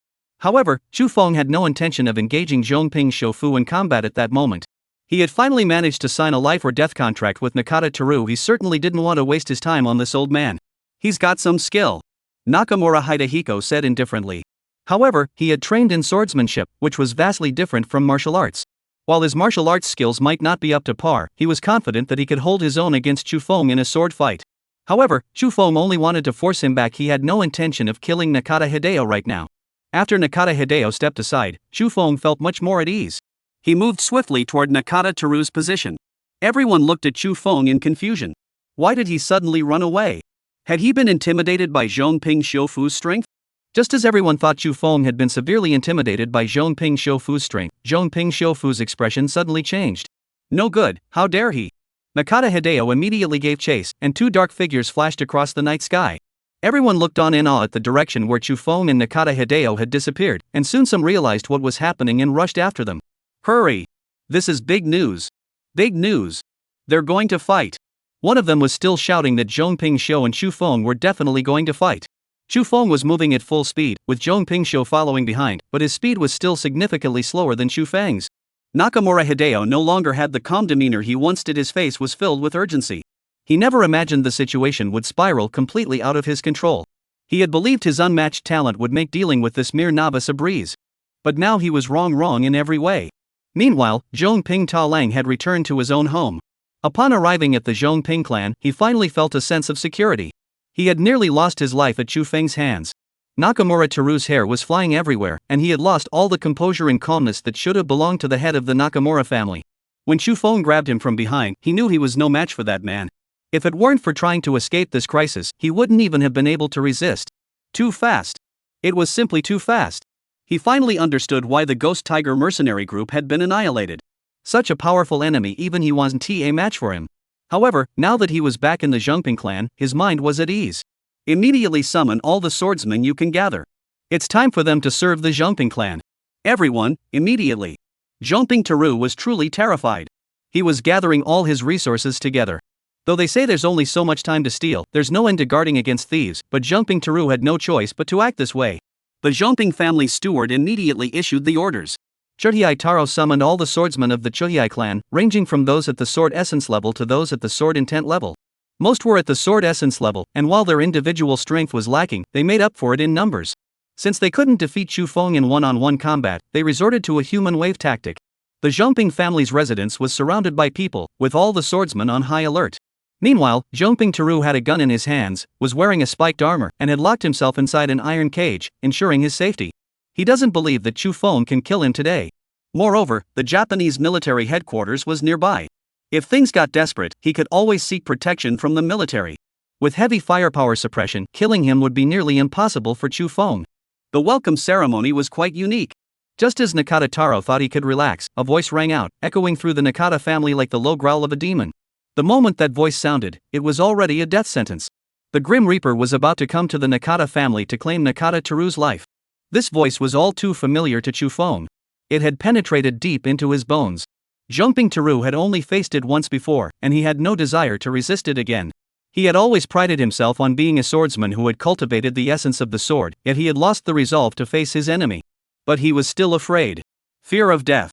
However, Chu Feng had no intention of engaging Zhongping Shofu in combat at that moment. He had finally managed to sign a life or death contract with Nakata Teru. He certainly didn't want to waste his time on this old man. He's got some skill, Nakamura Hidehiko said indifferently. However, he had trained in swordsmanship, which was vastly different from martial arts. While his martial arts skills might not be up to par, he was confident that he could hold his own against Chu Feng in a sword fight. However, Chu Feng only wanted to force him back. He had no intention of killing Nakata Hideo right now. After Nakata Hideo stepped aside, Chu Feng felt much more at ease. He moved swiftly toward Nakata Teru's position. Everyone looked at Chu Feng in confusion. Why did he suddenly run away? Had he been intimidated by Zhongping Shofu's strength? Just as everyone thought Chu Feng had been severely intimidated by Zhongping Shofu's strength, Zhongping Shofu's expression suddenly changed. No good, how dare he? Nakata Hideo immediately gave chase, and two dark figures flashed across the night sky. Everyone looked on in awe at the direction where Chu Feng and Nakata Hideo had disappeared, and soon some realized what was happening and rushed after them. Hurry! This is big news! Big news! They're going to fight! One of them was still shouting that Zhongping Shou and Chu Feng were definitely going to fight. Chu Feng was moving at full speed, with Zhongping Shou following behind, but his speed was still significantly slower than Chu Feng's. Nakamura Hideo no longer had the calm demeanor he once did. His face was filled with urgency. He never imagined the situation would spiral completely out of his control. He had believed his unmatched talent would make dealing with this mere novice a breeze. But now he was wrong in every way. Meanwhile, Zhongping Talang had returned to his own home. Upon arriving at the Zhongping clan, he finally felt a sense of security. He had nearly lost his life at Chu Feng's hands. Nakamura Teru's hair was flying everywhere, and he had lost all the composure and calmness that should have belonged to the head of the Nakamura family. When Chu Feng grabbed him from behind, he knew he was no match for that man. If it weren't for trying to escape this crisis, he wouldn't even have been able to resist. Too fast. It was simply too fast. He finally understood why the Ghost Tiger mercenary group had been annihilated. Such a powerful enemy, even he wasn't a match for him. However, now that he was back in the Zhongping clan, his mind was at ease. Immediately summon all the swordsmen you can gather. It's time for them to serve the Zhongping clan. Everyone, immediately. Zhongping Teru was truly terrified. He was gathering all his resources together. Though they say there's only so much time to steal, there's no end to guarding against thieves, but Zhongping Teru had no choice but to act this way. The Zhongping family steward immediately issued the orders. Chuhai Taro summoned all the swordsmen of the Chuhai clan, ranging from those at the sword essence level to those at the sword intent level. Most were at the sword essence level, and while their individual strength was lacking, they made up for it in numbers. Since they couldn't defeat Chu Feng in one-on-one combat, they resorted to a human wave tactic. The Zhongping family's residence was surrounded by people, with all the swordsmen on high alert. Meanwhile, Zhongping Teru had a gun in his hands, was wearing a spiked armor, and had locked himself inside an iron cage, ensuring his safety. He doesn't believe that Chu Feng can kill him today. Moreover, the Japanese military headquarters was nearby. If things got desperate, he could always seek protection from the military. With heavy firepower suppression, killing him would be nearly impossible for Chu Feng. The welcome ceremony was quite unique. Just as Nakata Taro thought he could relax, a voice rang out, echoing through the Nakata family like the low growl of a demon. The moment that voice sounded, it was already a death sentence. The Grim Reaper was about to come to the Nakata family to claim Nakata Teru's life. This voice was all too familiar to Chu Feng. It had penetrated deep into his bones. Zhongping Teru had only faced it once before, and he had no desire to resist it again. He had always prided himself on being a swordsman who had cultivated the essence of the sword, yet he had lost the resolve to face his enemy. But he was still afraid. Fear of death.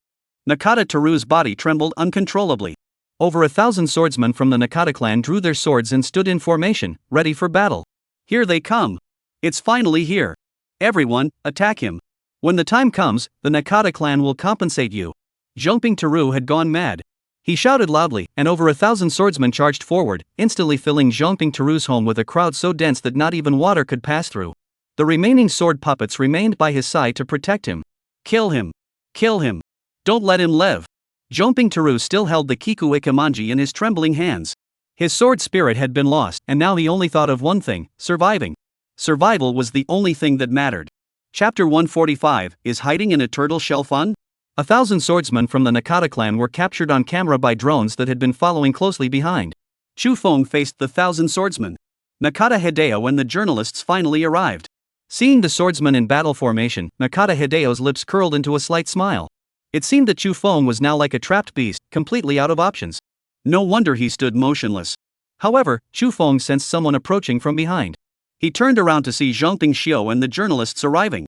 Nakata Teru's body trembled uncontrollably. Over 1,000 swordsmen from the Nakata clan drew their swords and stood in formation, ready for battle. Here they come. It's finally here. Everyone, attack him. When the time comes, the Nakata clan will compensate you. Zhongping Teru had gone mad. He shouted loudly, and over 1,000 swordsmen charged forward, instantly filling Zhongping Teru's home with a crowd so dense that not even water could pass through. The remaining sword puppets remained by his side to protect him. Kill him. Kill him. Don't let him live. Zhongping Teru still held the Kiku Ikemanji in his trembling hands. His sword spirit had been lost, and now he only thought of one thing: surviving. Survival was the only thing that mattered. Chapter 145, Is hiding in a turtle shell fun? 1,000 swordsmen from the Nakata clan were captured on camera by drones that had been following closely behind. Chu Feng faced the 1,000 swordsmen. Nakata Hideo and the journalists finally arrived. Seeing the swordsmen in battle formation, Nakata Hideo's lips curled into a slight smile. It seemed that Chu Feng was now like a trapped beast, completely out of options. No wonder he stood motionless. However, Chu Feng sensed someone approaching from behind. He turned around to see Zhongping Shou and the journalists arriving.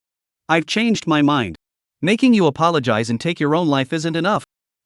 I've changed my mind. Making you apologize and take your own life isn't enough.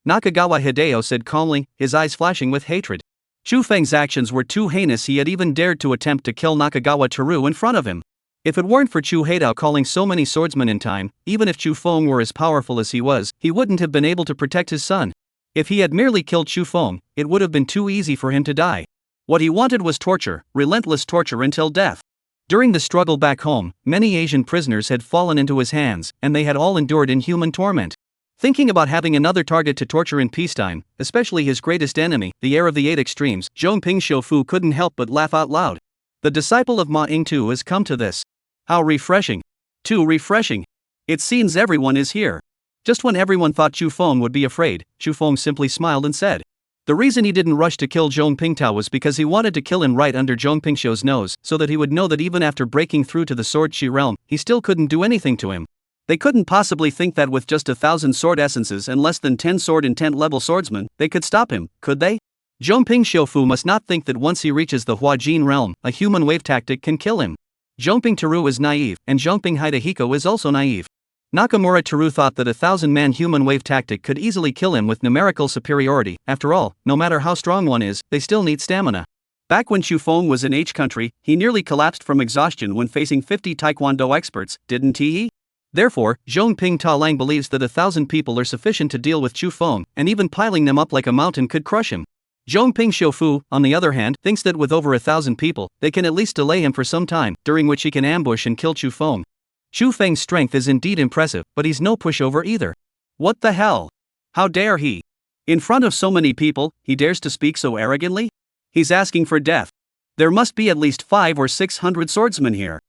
Nakagawa Hideo said calmly, his eyes flashing with hatred. Chu Feng's actions were too heinous. He had even dared to attempt to kill Nakagawa Teru in front of him. If it weren't for Chu Heidao calling so many swordsmen in time, even if Chu Feng were as powerful as he was, he wouldn't have been able to protect his son. If he had merely killed Chu Feng, it would have been too easy for him to die. What he wanted was torture, relentless torture until death. During the struggle back home, many Asian prisoners had fallen into his hands, and they had all endured inhuman torment. Thinking about having another target to torture in peacetime, especially his greatest enemy, the heir of the Eight Extremes, Zhongping Shofu couldn't help but laugh out loud. The disciple of Ma Ying-tu has come to this. How refreshing. Too refreshing. It seems everyone is here. Just when everyone thought Chu Feng would be afraid, Chu Feng simply smiled and said. The reason he didn't rush to kill Zhongping Tao was because he wanted to kill him right under Zhongping Shou's nose, so that he would know that even after breaking through to the Sword Chi realm, he still couldn't do anything to him. They couldn't possibly think that with just 1,000 sword essences and less than 10 sword intent level swordsmen, they could stop him, could they? Zhongping Shofu must not think that once he reaches the Huajin realm, a human wave tactic can kill him. Zhongping Teru is naive, and Zhongping Hidehiko is also naive. Nakamura Teru thought that 1,000-man human wave tactic could easily kill him with numerical superiority. After all, no matter how strong one is, they still need stamina. Back when Chu Feng was in H country, he nearly collapsed from exhaustion when facing 50 taekwondo experts, didn't he? Therefore, Zhongping Taolang believes that 1,000 people are sufficient to deal with Chu Feng, and even piling them up like a mountain could crush him. Zhongping Shofu, on the other hand, thinks that with over 1,000 people, they can at least delay him for some time, during which he can ambush and kill Chu Feng. Chu Feng's strength is indeed impressive, but he's no pushover either. What the hell? How dare he? In front of so many people, he dares to speak so arrogantly? He's asking for death. There must be at least 500 or 600 swordsmen here.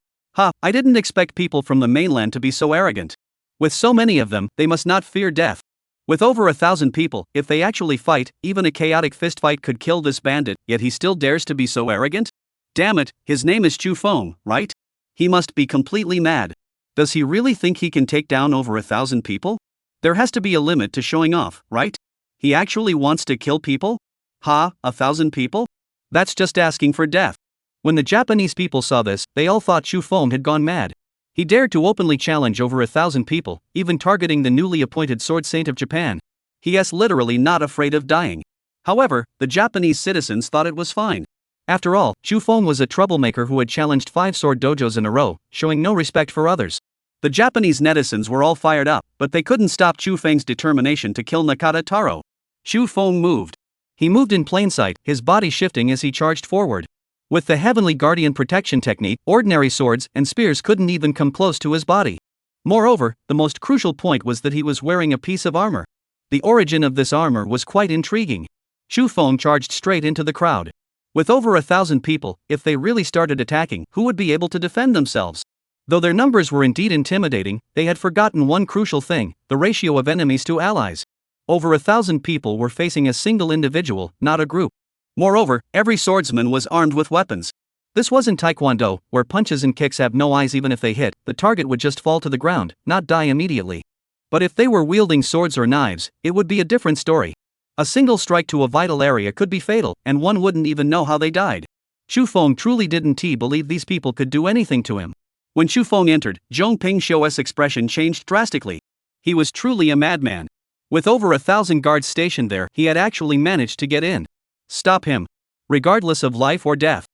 I didn't expect people from the mainland to be so arrogant. With so many of them, they must not fear death. With over 1,000 people, if they actually fight, even a chaotic fistfight could kill this bandit, yet he still dares to be so arrogant? Damn it, his name is Chu Feng, right? He must be completely mad. Does he really think he can take down over 1,000 people? There has to be a limit to showing off, right? He actually wants to kill people? 1,000 people? That's just asking for death. When the Japanese people saw this, they all thought Chu Feng had gone mad. He dared to openly challenge over 1,000 people, even targeting the newly appointed Sword Saint of Japan. He is literally not afraid of dying. However, the Japanese citizens thought it was fine. After all, Chu Feng was a troublemaker who had challenged 5 sword dojos in a row, showing no respect for others. The Japanese netizens were all fired up, but they couldn't stop Chu Feng's determination to kill Nakata Taro. Chu Feng moved. He moved in plain sight, his body shifting as he charged forward. With the Heavenly Guardian protection technique, ordinary swords and spears couldn't even come close to his body. Moreover, the most crucial point was that he was wearing a piece of armor. The origin of this armor was quite intriguing. Chu Feng charged straight into the crowd. With over 1,000 people, if they really started attacking, who would be able to defend themselves? Though their numbers were indeed intimidating, they had forgotten one crucial thing: the ratio of enemies to allies. Over 1,000 people were facing a single individual, not a group. Moreover, every swordsman was armed with weapons. This wasn't Taekwondo, where punches and kicks have no eyes. Even if they hit, the target would just fall to the ground, not die immediately. But if they were wielding swords or knives, it would be a different story. A single strike to a vital area could be fatal, and one wouldn't even know how they died. Chu Feng truly didn't believe these people could do anything to him. When Chu Feng entered, Zhongping Shou's expression changed drastically. He was truly a madman. With over 1,000 guards stationed there, he had actually managed to get in. Stop him. Regardless of life or death.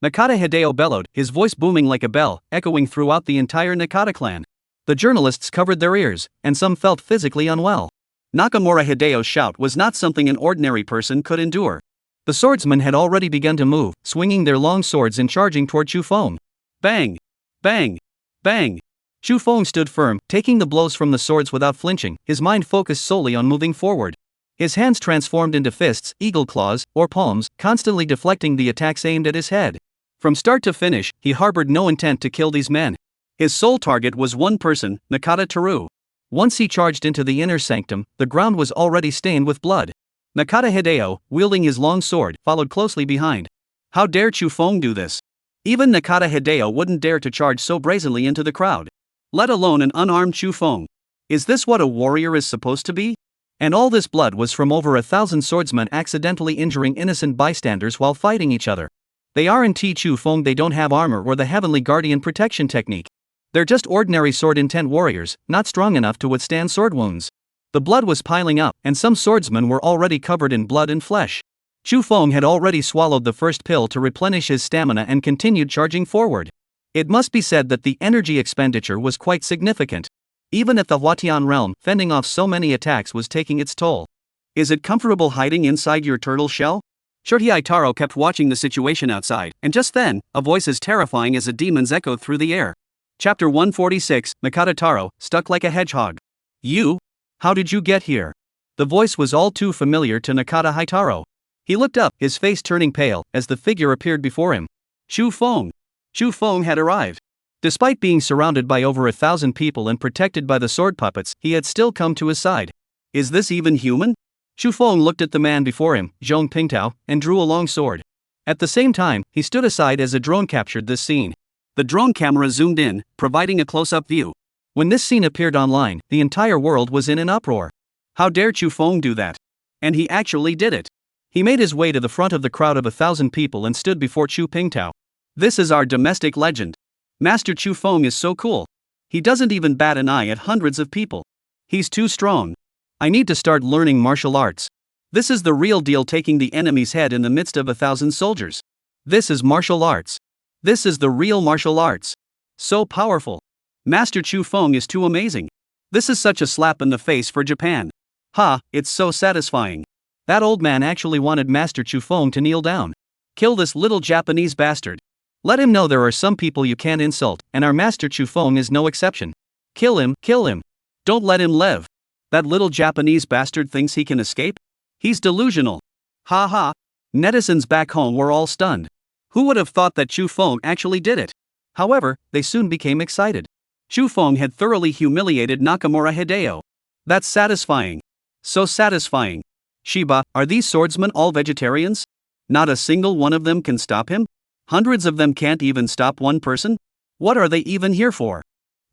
Nakata Hideo bellowed, his voice booming like a bell, echoing throughout the entire Nakata clan. The journalists covered their ears, and some felt physically unwell. Nakamura Hideo's shout was not something an ordinary person could endure. The swordsmen had already begun to move, swinging their long swords and charging toward Chu Feng. Bang! Bang! Bang! Chu Feng stood firm, taking the blows from the swords without flinching, his mind focused solely on moving forward. His hands transformed into fists, eagle claws, or palms, constantly deflecting the attacks aimed at his head. From start to finish, he harbored no intent to kill these men. His sole target was one person, Nakata Teru. Once he charged into the inner sanctum, the ground was already stained with blood. Nakata Hideo, wielding his long sword, followed closely behind. How dare Chu Feng do this? Even Nakata Hideo wouldn't dare to charge so brazenly into the crowd. Let alone an unarmed Chu Feng. Is this what a warrior is supposed to be? And all this blood was from over 1,000 swordsmen accidentally injuring innocent bystanders while fighting each other. They aren't Chu Feng, they don't have armor or the Heavenly Guardian protection technique. They're just ordinary sword-intent warriors, not strong enough to withstand sword wounds. The blood was piling up, and some swordsmen were already covered in blood and flesh. Chu Feng had already swallowed the first pill to replenish his stamina and continued charging forward. It must be said that the energy expenditure was quite significant. Even at the Huatian realm, fending off so many attacks was taking its toll. Is it comfortable hiding inside your turtle shell? Shorty Taro kept watching the situation outside, and just then, a voice as terrifying as a demon's echoed through the air. Chapter 146, Nakata Taro, stuck like a hedgehog. You? How did you get here? The voice was all too familiar to Nakata Hitaro. He looked up, his face turning pale, as the figure appeared before him. Chu Feng. Chu Feng had arrived. Despite being surrounded by over 1,000 people and protected by the sword puppets, he had still come to his side. Is this even human? Chu Feng looked at the man before him, Zhong Pingtao, and drew a long sword. At the same time, he stood aside as a drone captured this scene. The drone camera zoomed in, providing a close-up view. When this scene appeared online, the entire world was in an uproar. How dare Chu Feng do that? And he actually did it. He made his way to the front of the crowd of 1,000 people and stood before Chu Pingtao. This is our domestic legend. Master Chu Feng is so cool. He doesn't even bat an eye at hundreds of people. He's too strong. I need to start learning martial arts. This is the real deal, taking the enemy's head in the midst of 1,000 soldiers. This is martial arts. This is the real martial arts. So powerful. Master Chu Feng is too amazing. This is such a slap in the face for Japan. Ha, it's so satisfying. That old man actually wanted Master Chu Feng to kneel down. Kill this little Japanese bastard. Let him know there are some people you can't insult, and our Master Chu Feng is no exception. Kill him, kill him. Don't let him live. That little Japanese bastard thinks he can escape? He's delusional. Ha ha. Netizens back home were all stunned. Who would have thought that Chu Feng actually did it? However, they soon became excited. Chu Feng had thoroughly humiliated Nakamura Hideo. That's satisfying. So satisfying. Shiba, are these swordsmen all vegetarians? Not a single one of them can stop him? Hundreds of them can't even stop one person? What are they even here for?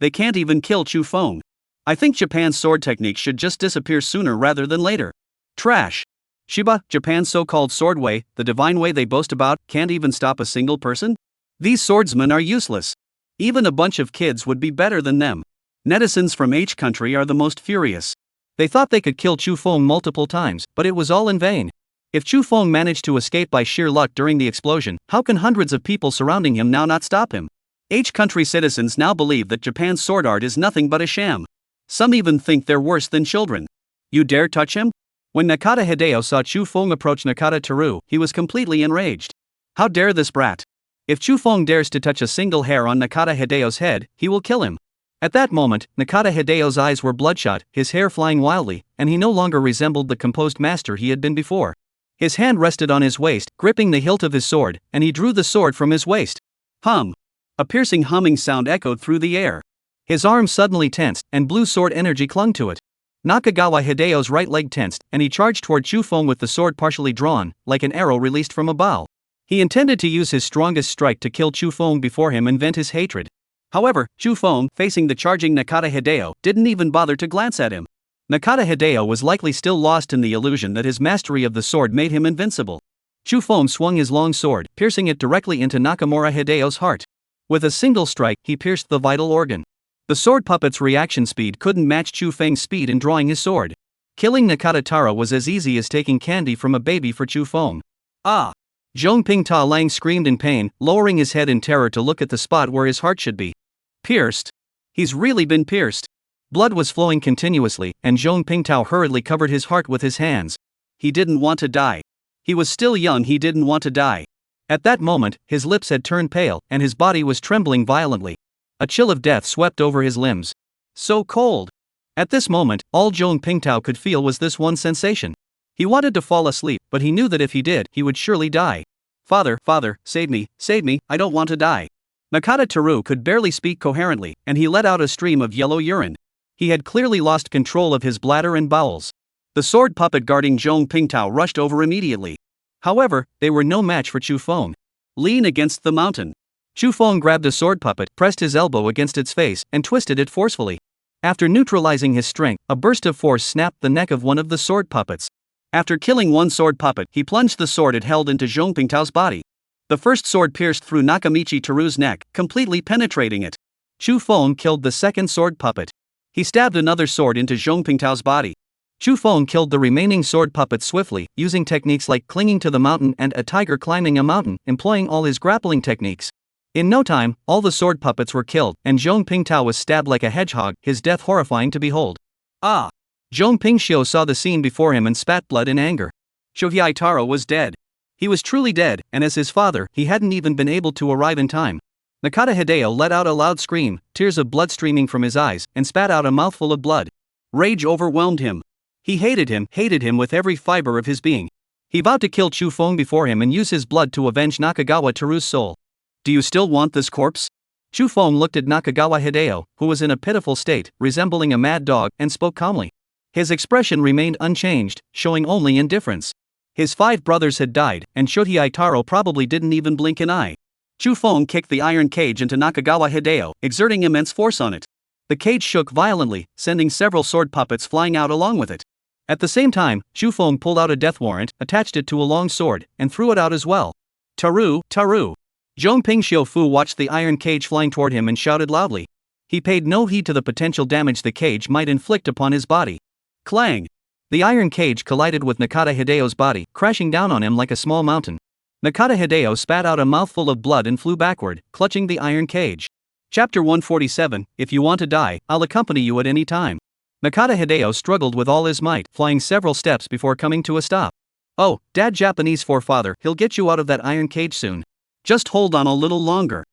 They can't even kill Chu Feng. I think Japan's sword technique should just disappear sooner rather than later. Trash. Shiba, Japan's so-called sword way, the divine way they boast about, can't even stop a single person? These swordsmen are useless. Even a bunch of kids would be better than them. Netizens from H country are the most furious. They thought they could kill Chu Feng multiple times, but it was all in vain. If Chu Feng managed to escape by sheer luck during the explosion, how can hundreds of people surrounding him now not stop him? H country citizens now believe that Japan's sword art is nothing but a sham. Some even think they're worse than children. You dare touch him? When Nakata Hideo saw Chu Feng approach Nakata Teru, he was completely enraged. How dare this brat? If Chu Feng dares to touch a single hair on Nakata Hideo's head, he will kill him. At that moment, Nakata Hideo's eyes were bloodshot, his hair flying wildly, and he no longer resembled the composed master he had been before. His hand rested on his waist, gripping the hilt of his sword, and he drew the sword from his waist. Hum. A piercing humming sound echoed through the air. His arm suddenly tensed, and blue sword energy clung to it. Nakagawa Hideo's right leg tensed, and he charged toward Chu Feng with the sword partially drawn, like an arrow released from a bow. He intended to use his strongest strike to kill Chu Feng before him and vent his hatred. However, Chu Feng, facing the charging Nakata Hideo, didn't even bother to glance at him. Nakata Hideo was likely still lost in the illusion that his mastery of the sword made him invincible. Chu Feng swung his long sword, piercing it directly into Nakamura Hideo's heart. With a single strike, he pierced the vital organ. The sword puppet's reaction speed couldn't match Chu Feng's speed in drawing his sword. Killing Nakata Taro was as easy as taking candy from a baby for Chu Feng. Ah! Zhong Pingtao Lang screamed in pain, lowering his head in terror to look at the spot where his heart should be. Pierced? He's really been pierced. Blood was flowing continuously, and Zhong Pingtao hurriedly covered his heart with his hands. He didn't want to die. He was still young, he didn't want to die. At that moment, his lips had turned pale, and his body was trembling violently. A chill of death swept over his limbs. So cold. At this moment, all Zhong Pingtao could feel was this one sensation. He wanted to fall asleep, but he knew that if he did, he would surely die. Father, save me, I don't want to die. Nakata Teru could barely speak coherently, and he let out a stream of yellow urine. He had clearly lost control of his bladder and bowels. The sword puppet guarding Zhong Pingtao rushed over immediately. However, they were no match for Chu Feng. Lean against the mountain. Chu Feng grabbed the sword puppet, pressed his elbow against its face, and twisted it forcefully. After neutralizing his strength, a burst of force snapped the neck of one of the sword puppets. After killing one sword puppet, he plunged the sword it held into Zhong Pingtao's body. The first sword pierced through Nakamichi Teru's neck, completely penetrating it. Chu Feng killed the second sword puppet. He stabbed another sword into Zhong Pingtao's body. Chu Feng killed the remaining sword puppet swiftly, using techniques like clinging to the mountain and a tiger climbing a mountain, employing all his grappling techniques. In no time, all the sword puppets were killed, and Zhong Pingtao was stabbed like a hedgehog, his death horrifying to behold. Ah! Zhong Pingxiu saw the scene before him and spat blood in anger. Shohei Taro was dead. He was truly dead, and as his father, he hadn't even been able to arrive in time. Nakata Hideo let out a loud scream, tears of blood streaming from his eyes, and spat out a mouthful of blood. Rage overwhelmed him. He hated him with every fiber of his being. He vowed to kill Chu Feng before him and use his blood to avenge Nakagawa Teru's soul. Do you still want this corpse? Chu Feng looked at Nakagawa Hideo, who was in a pitiful state, resembling a mad dog, and spoke calmly. His expression remained unchanged, showing only indifference. His 5 brothers had died, and Shohei Taro probably didn't even blink an eye. Chu Feng kicked the iron cage into Nakagawa Hideo, exerting immense force on it. The cage shook violently, sending several sword puppets flying out along with it. At the same time, Chu Feng pulled out a death warrant, attached it to a long sword, and threw it out as well. Taru, Taru! Zhong Pingxiu Fu watched the iron cage flying toward him and shouted loudly. He paid no heed to the potential damage the cage might inflict upon his body. Clang! The iron cage collided with Nakata Hideo's body, crashing down on him like a small mountain. Nakata Hideo spat out a mouthful of blood and flew backward, clutching the iron cage. Chapter 147, If you want to die, I'll accompany you at any time. Nakata Hideo struggled with all his might, flying several steps before coming to a stop. Oh, Dad Japanese forefather, he'll get you out of that iron cage soon. Just hold on a little longer.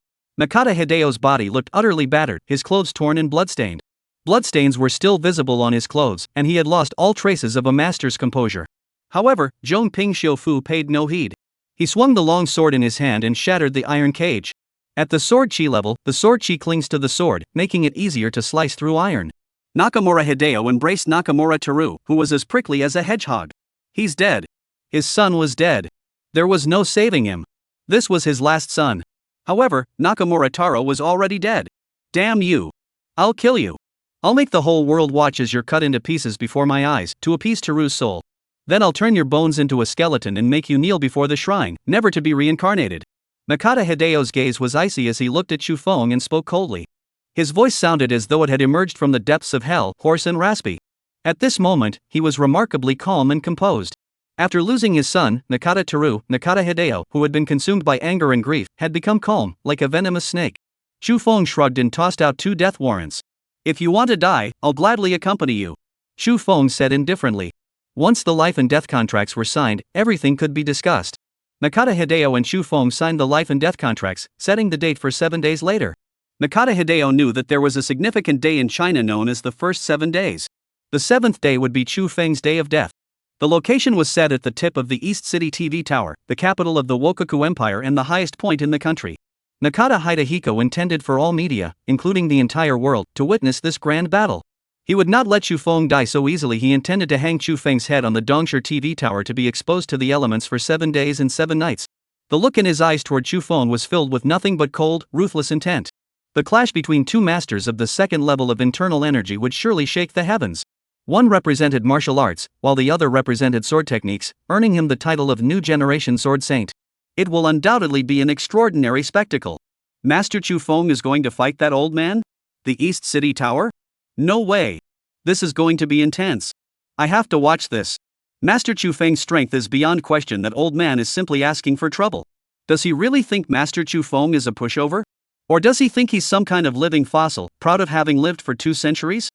Nakata Hideo's body looked utterly battered, his clothes torn and bloodstained. Bloodstains were still visible on his clothes, and he had lost all traces of a master's composure. However, Zhong Pingxiu Fu paid no heed. He swung the long sword in his hand and shattered the iron cage. At the sword chi level, the sword chi clings to the sword, making it easier to slice through iron. Nakamura Hideo embraced Nakamura Teru, who was as prickly as a hedgehog. He's dead. His son was dead. There was no saving him. This was his last son. However, Nakamura Taro was already dead. Damn you. I'll kill you. I'll make the whole world watch as you're cut into pieces before my eyes, to appease Teru's soul. Then I'll turn your bones into a skeleton and make you kneel before the shrine, never to be reincarnated. Nakata Hideo's gaze was icy as he looked at Chu Feng and spoke coldly. His voice sounded as though it had emerged from the depths of hell, hoarse and raspy. At this moment, he was remarkably calm and composed. After losing his son, Nakata Teru, Nakata Hideo, who had been consumed by anger and grief, had become calm, like a venomous snake. Chu Feng shrugged and tossed out 2 death warrants. If you want to die, I'll gladly accompany you. Chu Feng said indifferently. Once the life and death contracts were signed, everything could be discussed. Nakata Hideo and Chu Feng signed the life and death contracts, setting the date for 7 days later. Nakata Hideo knew that there was a significant day in China known as the first 7 days. The 7th day would be Chu Feng's day of death. The location was set at the tip of the East City TV Tower, the capital of the Wokoku Empire and the highest point in the country. Nakata Hidehiko intended for all media, including the entire world, to witness this grand battle. He would not let Chu Feng die so easily. He intended to hang Chu Feng's head on the Dongsher TV tower to be exposed to the elements for 7 days and 7 nights. The look in his eyes toward Chu Feng was filled with nothing but cold, ruthless intent. The clash between 2 masters of the second level of internal energy would surely shake the heavens. One represented martial arts, while the other represented sword techniques, earning him the title of New Generation Sword Saint. It will undoubtedly be an extraordinary spectacle. Master Chu Feng is going to fight that old man? The East City Tower? No way. This is going to be intense. I have to watch this. Master Chu Feng's strength is beyond question. That old man is simply asking for trouble. Does he really think Master Chu Feng is a pushover? Or does he think he's some kind of living fossil, proud of having lived for 2 centuries?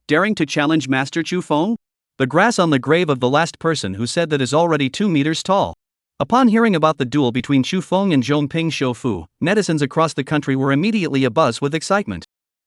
Daring to challenge Master Chu Feng? The grass on the grave of the last person who said that is already 2 meters tall. Upon hearing about the duel between Chu Feng and Zhong Pingxiu Fu, netizens across the country were immediately abuzz with excitement.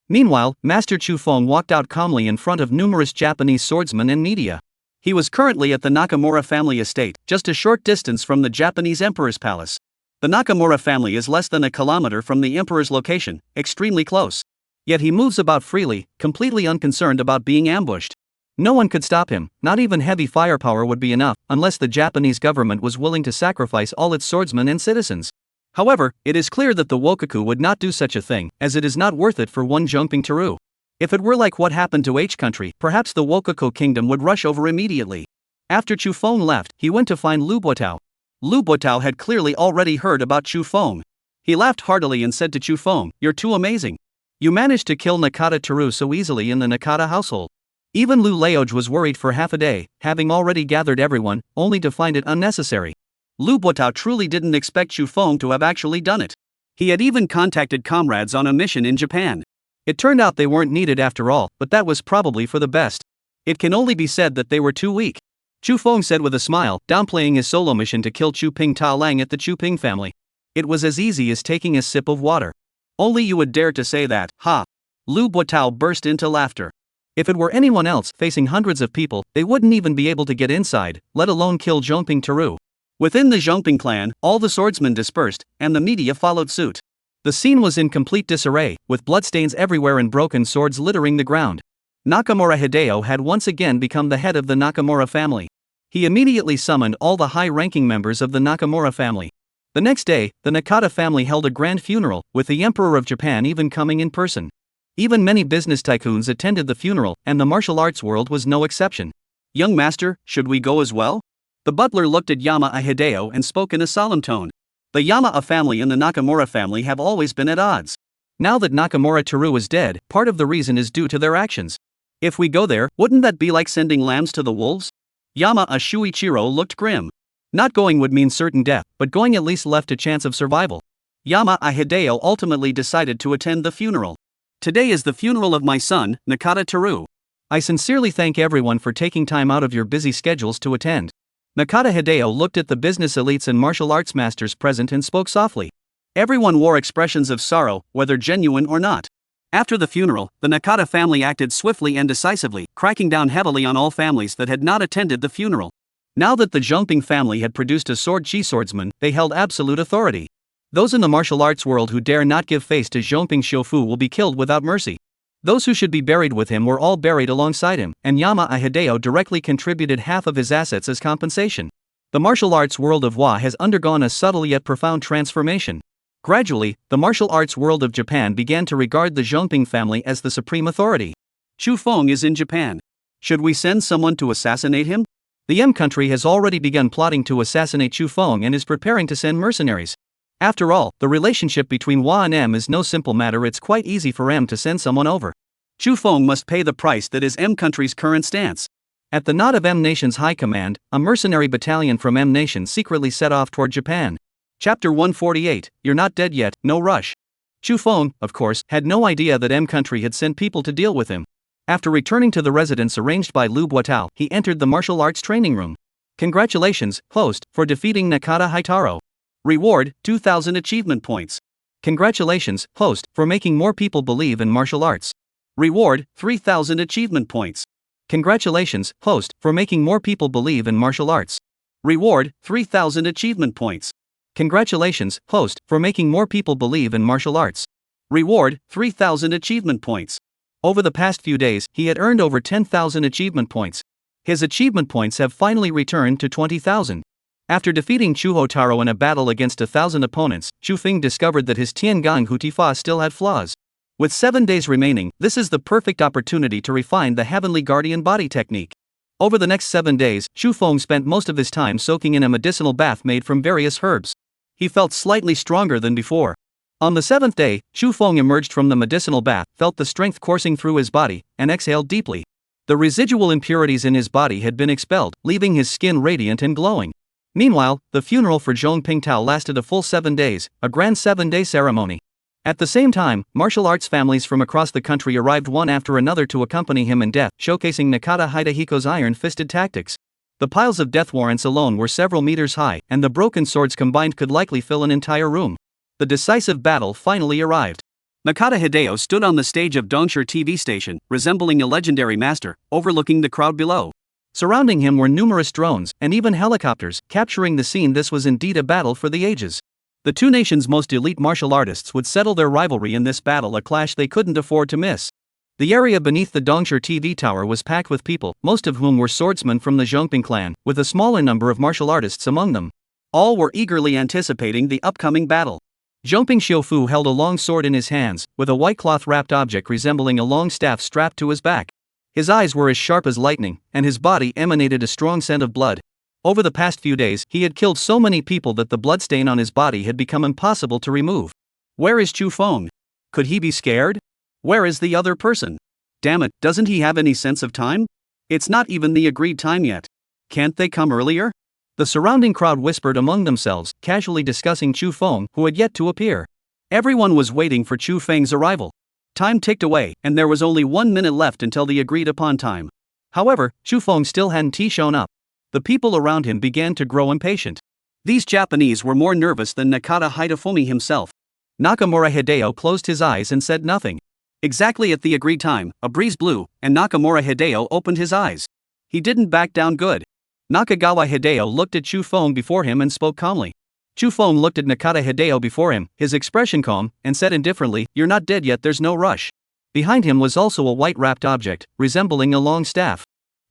Meanwhile, Master Chu Feng walked out calmly in front of numerous Japanese swordsmen and media. He was currently at the Nakamura family estate, just a short distance from the Japanese emperor's palace. The Nakamura family is less than a kilometer from the emperor's location, extremely close. Yet he moves about freely, completely unconcerned about being ambushed. No one could stop him. Not even heavy firepower would be enough, unless the Japanese government was willing to sacrifice all its swordsmen and citizens. However, it is clear that the Wokoku would not do such a thing, as it is not worth it for one Zhongping Teru. If it were like what happened to H country, perhaps the Wokoku kingdom would rush over immediately. After Chu Feng left, he went to find Lu Buotao. Lu Buotao had clearly already heard about Chu Feng. He laughed heartily and said to Chu Feng, "You're too amazing. You managed to kill Nakata Teru so easily in the Nakata household. Even Lu Laoj was worried for half a day, having already gathered everyone, only to find it unnecessary. Lu Buotao truly didn't expect Chu Feng to have actually done it. He had even contacted comrades on a mission in Japan. It turned out they weren't needed after all, but that was probably for the best. It can only be said that they were too weak. Chu Feng said with a smile, downplaying his solo mission to kill Chu Ping Tao Lang at the Chu Ping family. It was as easy as taking a sip of water. Only you would dare to say that, ha! Lu Buotao burst into laughter. If it were anyone else facing hundreds of people, they wouldn't even be able to get inside, let alone kill Zhongping Teru. Within the Zhongping clan, all the swordsmen dispersed, and the media followed suit. The scene was in complete disarray, with bloodstains everywhere and broken swords littering the ground. Nakamura Hideo had once again become the head of the Nakamura family. He immediately summoned all the high-ranking members of the Nakamura family. The next day, the Nakata family held a grand funeral, with the Emperor of Japan even coming in person. Even many business tycoons attended the funeral, and the martial arts world was no exception. Young master, should we go as well? The butler looked at Yama-a Hideo and spoke in a solemn tone. The Yama-a family and the Nakamura family have always been at odds. Now that Nakamura Teru is dead, part of the reason is due to their actions. If we go there, wouldn't that be like sending lambs to the wolves? Yama-a Shuichiro looked grim. Not going would mean certain death, but going at least left a chance of survival. Yama-a Hideo ultimately decided to attend the funeral. Today is the funeral of my son, Nakata Teru. I sincerely thank everyone for taking time out of your busy schedules to attend. Nakata Hideo looked at the business elites and martial arts masters present and spoke softly. Everyone wore expressions of sorrow, whether genuine or not. After the funeral, the Nakata family acted swiftly and decisively, cracking down heavily on all families that had not attended the funeral. Now that the Zhongping family had produced a sword-chi swordsman, they held absolute authority. Those in the martial arts world who dare not give face to Zhongping Xiufu will be killed without mercy. Those who should be buried with him were all buried alongside him, and Yama-a Hideo directly contributed half of his assets as compensation. The martial arts world of Wa has undergone a subtle yet profound transformation. Gradually, the martial arts world of Japan began to regard the Zhongping family as the supreme authority. Chu Feng is in Japan. Should we send someone to assassinate him? The M country has already begun plotting to assassinate Chu Feng and is preparing to send mercenaries. After all, the relationship between Wa and M is no simple matter. It's quite easy for M to send someone over. Chu Feng must pay the price that is M country's current stance. At the nod of M Nation's high command, a mercenary battalion from M Nation secretly set off toward Japan. Chapter 148, You're Not Dead Yet, No Rush. Chu Feng, of course, had no idea that M country had sent people to deal with him. After returning to the residence arranged by Lu Buotao, he entered the martial arts training room. Congratulations, host, for defeating Nakata Haitaro. Reward, 2,000 achievement points. Congratulations, host, for making more people believe in martial arts. Reward, 3,000 achievement points. Congratulations, host, for making more people believe in martial arts. Reward, 3,000 achievement points. Congratulations, host, for making more people believe in martial arts. Reward, 3,000 achievement points. Over the past few days, he had earned over 10,000 achievement points. His achievement points have finally returned to 20,000. After defeating Chu Hotaro in a battle against 1,000 opponents, Chu Feng discovered that his Tiangang Hutifa still had flaws. With 7 days remaining, this is the perfect opportunity to refine the Heavenly Guardian body technique. Over the next 7 days, Chu Feng spent most of his time soaking in a medicinal bath made from various herbs. He felt slightly stronger than before. On the 7th day, Chu Feng emerged from the medicinal bath, felt the strength coursing through his body, and exhaled deeply. The residual impurities in his body had been expelled, leaving his skin radiant and glowing. Meanwhile, the funeral for Zhong Pingtao lasted a full 7 days, a grand 7-day ceremony. At the same time, martial arts families from across the country arrived one after another to accompany him in death, showcasing Nakata Hidehiko's iron-fisted tactics. The piles of death warrants alone were several meters high, and the broken swords combined could likely fill an entire room. The decisive battle finally arrived. Nakata Hideo stood on the stage of Dongshi TV station, resembling a legendary master, overlooking the crowd below. Surrounding him were numerous drones, and even helicopters, capturing the scene. This was indeed a battle for the ages. The two nations' most elite martial artists would settle their rivalry in this battle, a clash they couldn't afford to miss. The area beneath the Dongshi TV tower was packed with people, most of whom were swordsmen from the Zhongping clan, with a smaller number of martial artists among them. All were eagerly anticipating the upcoming battle. Zhongping Xiufu held a long sword in his hands, with a white cloth-wrapped object resembling a long staff strapped to his back. His eyes were as sharp as lightning, and his body emanated a strong scent of blood. Over the past few days, he had killed so many people that the bloodstain on his body had become impossible to remove. Where is Chu Feng? Could he be scared? Where is the other person? Damn it, doesn't he have any sense of time? It's not even the agreed time yet. Can't they come earlier? The surrounding crowd whispered among themselves, casually discussing Chu Feng, who had yet to appear. Everyone was waiting for Chu Feng's arrival. Time ticked away, and there was only 1 minute left until the agreed upon time. However, Chu Feng still hadn't shown up. The people around him began to grow impatient. These Japanese were more nervous than Nakata Hidefumi himself. Nakamura Hideo closed his eyes and said nothing. Exactly at the agreed time, a breeze blew, and Nakamura Hideo opened his eyes. He didn't back down good. Nakagawa Hideo looked at Chu Feng before him and spoke calmly. Chu Feng looked at Nakata Hideo before him, his expression calm, and said indifferently, "You're not dead yet, there's no rush." Behind him was also a white-wrapped object, resembling a long staff.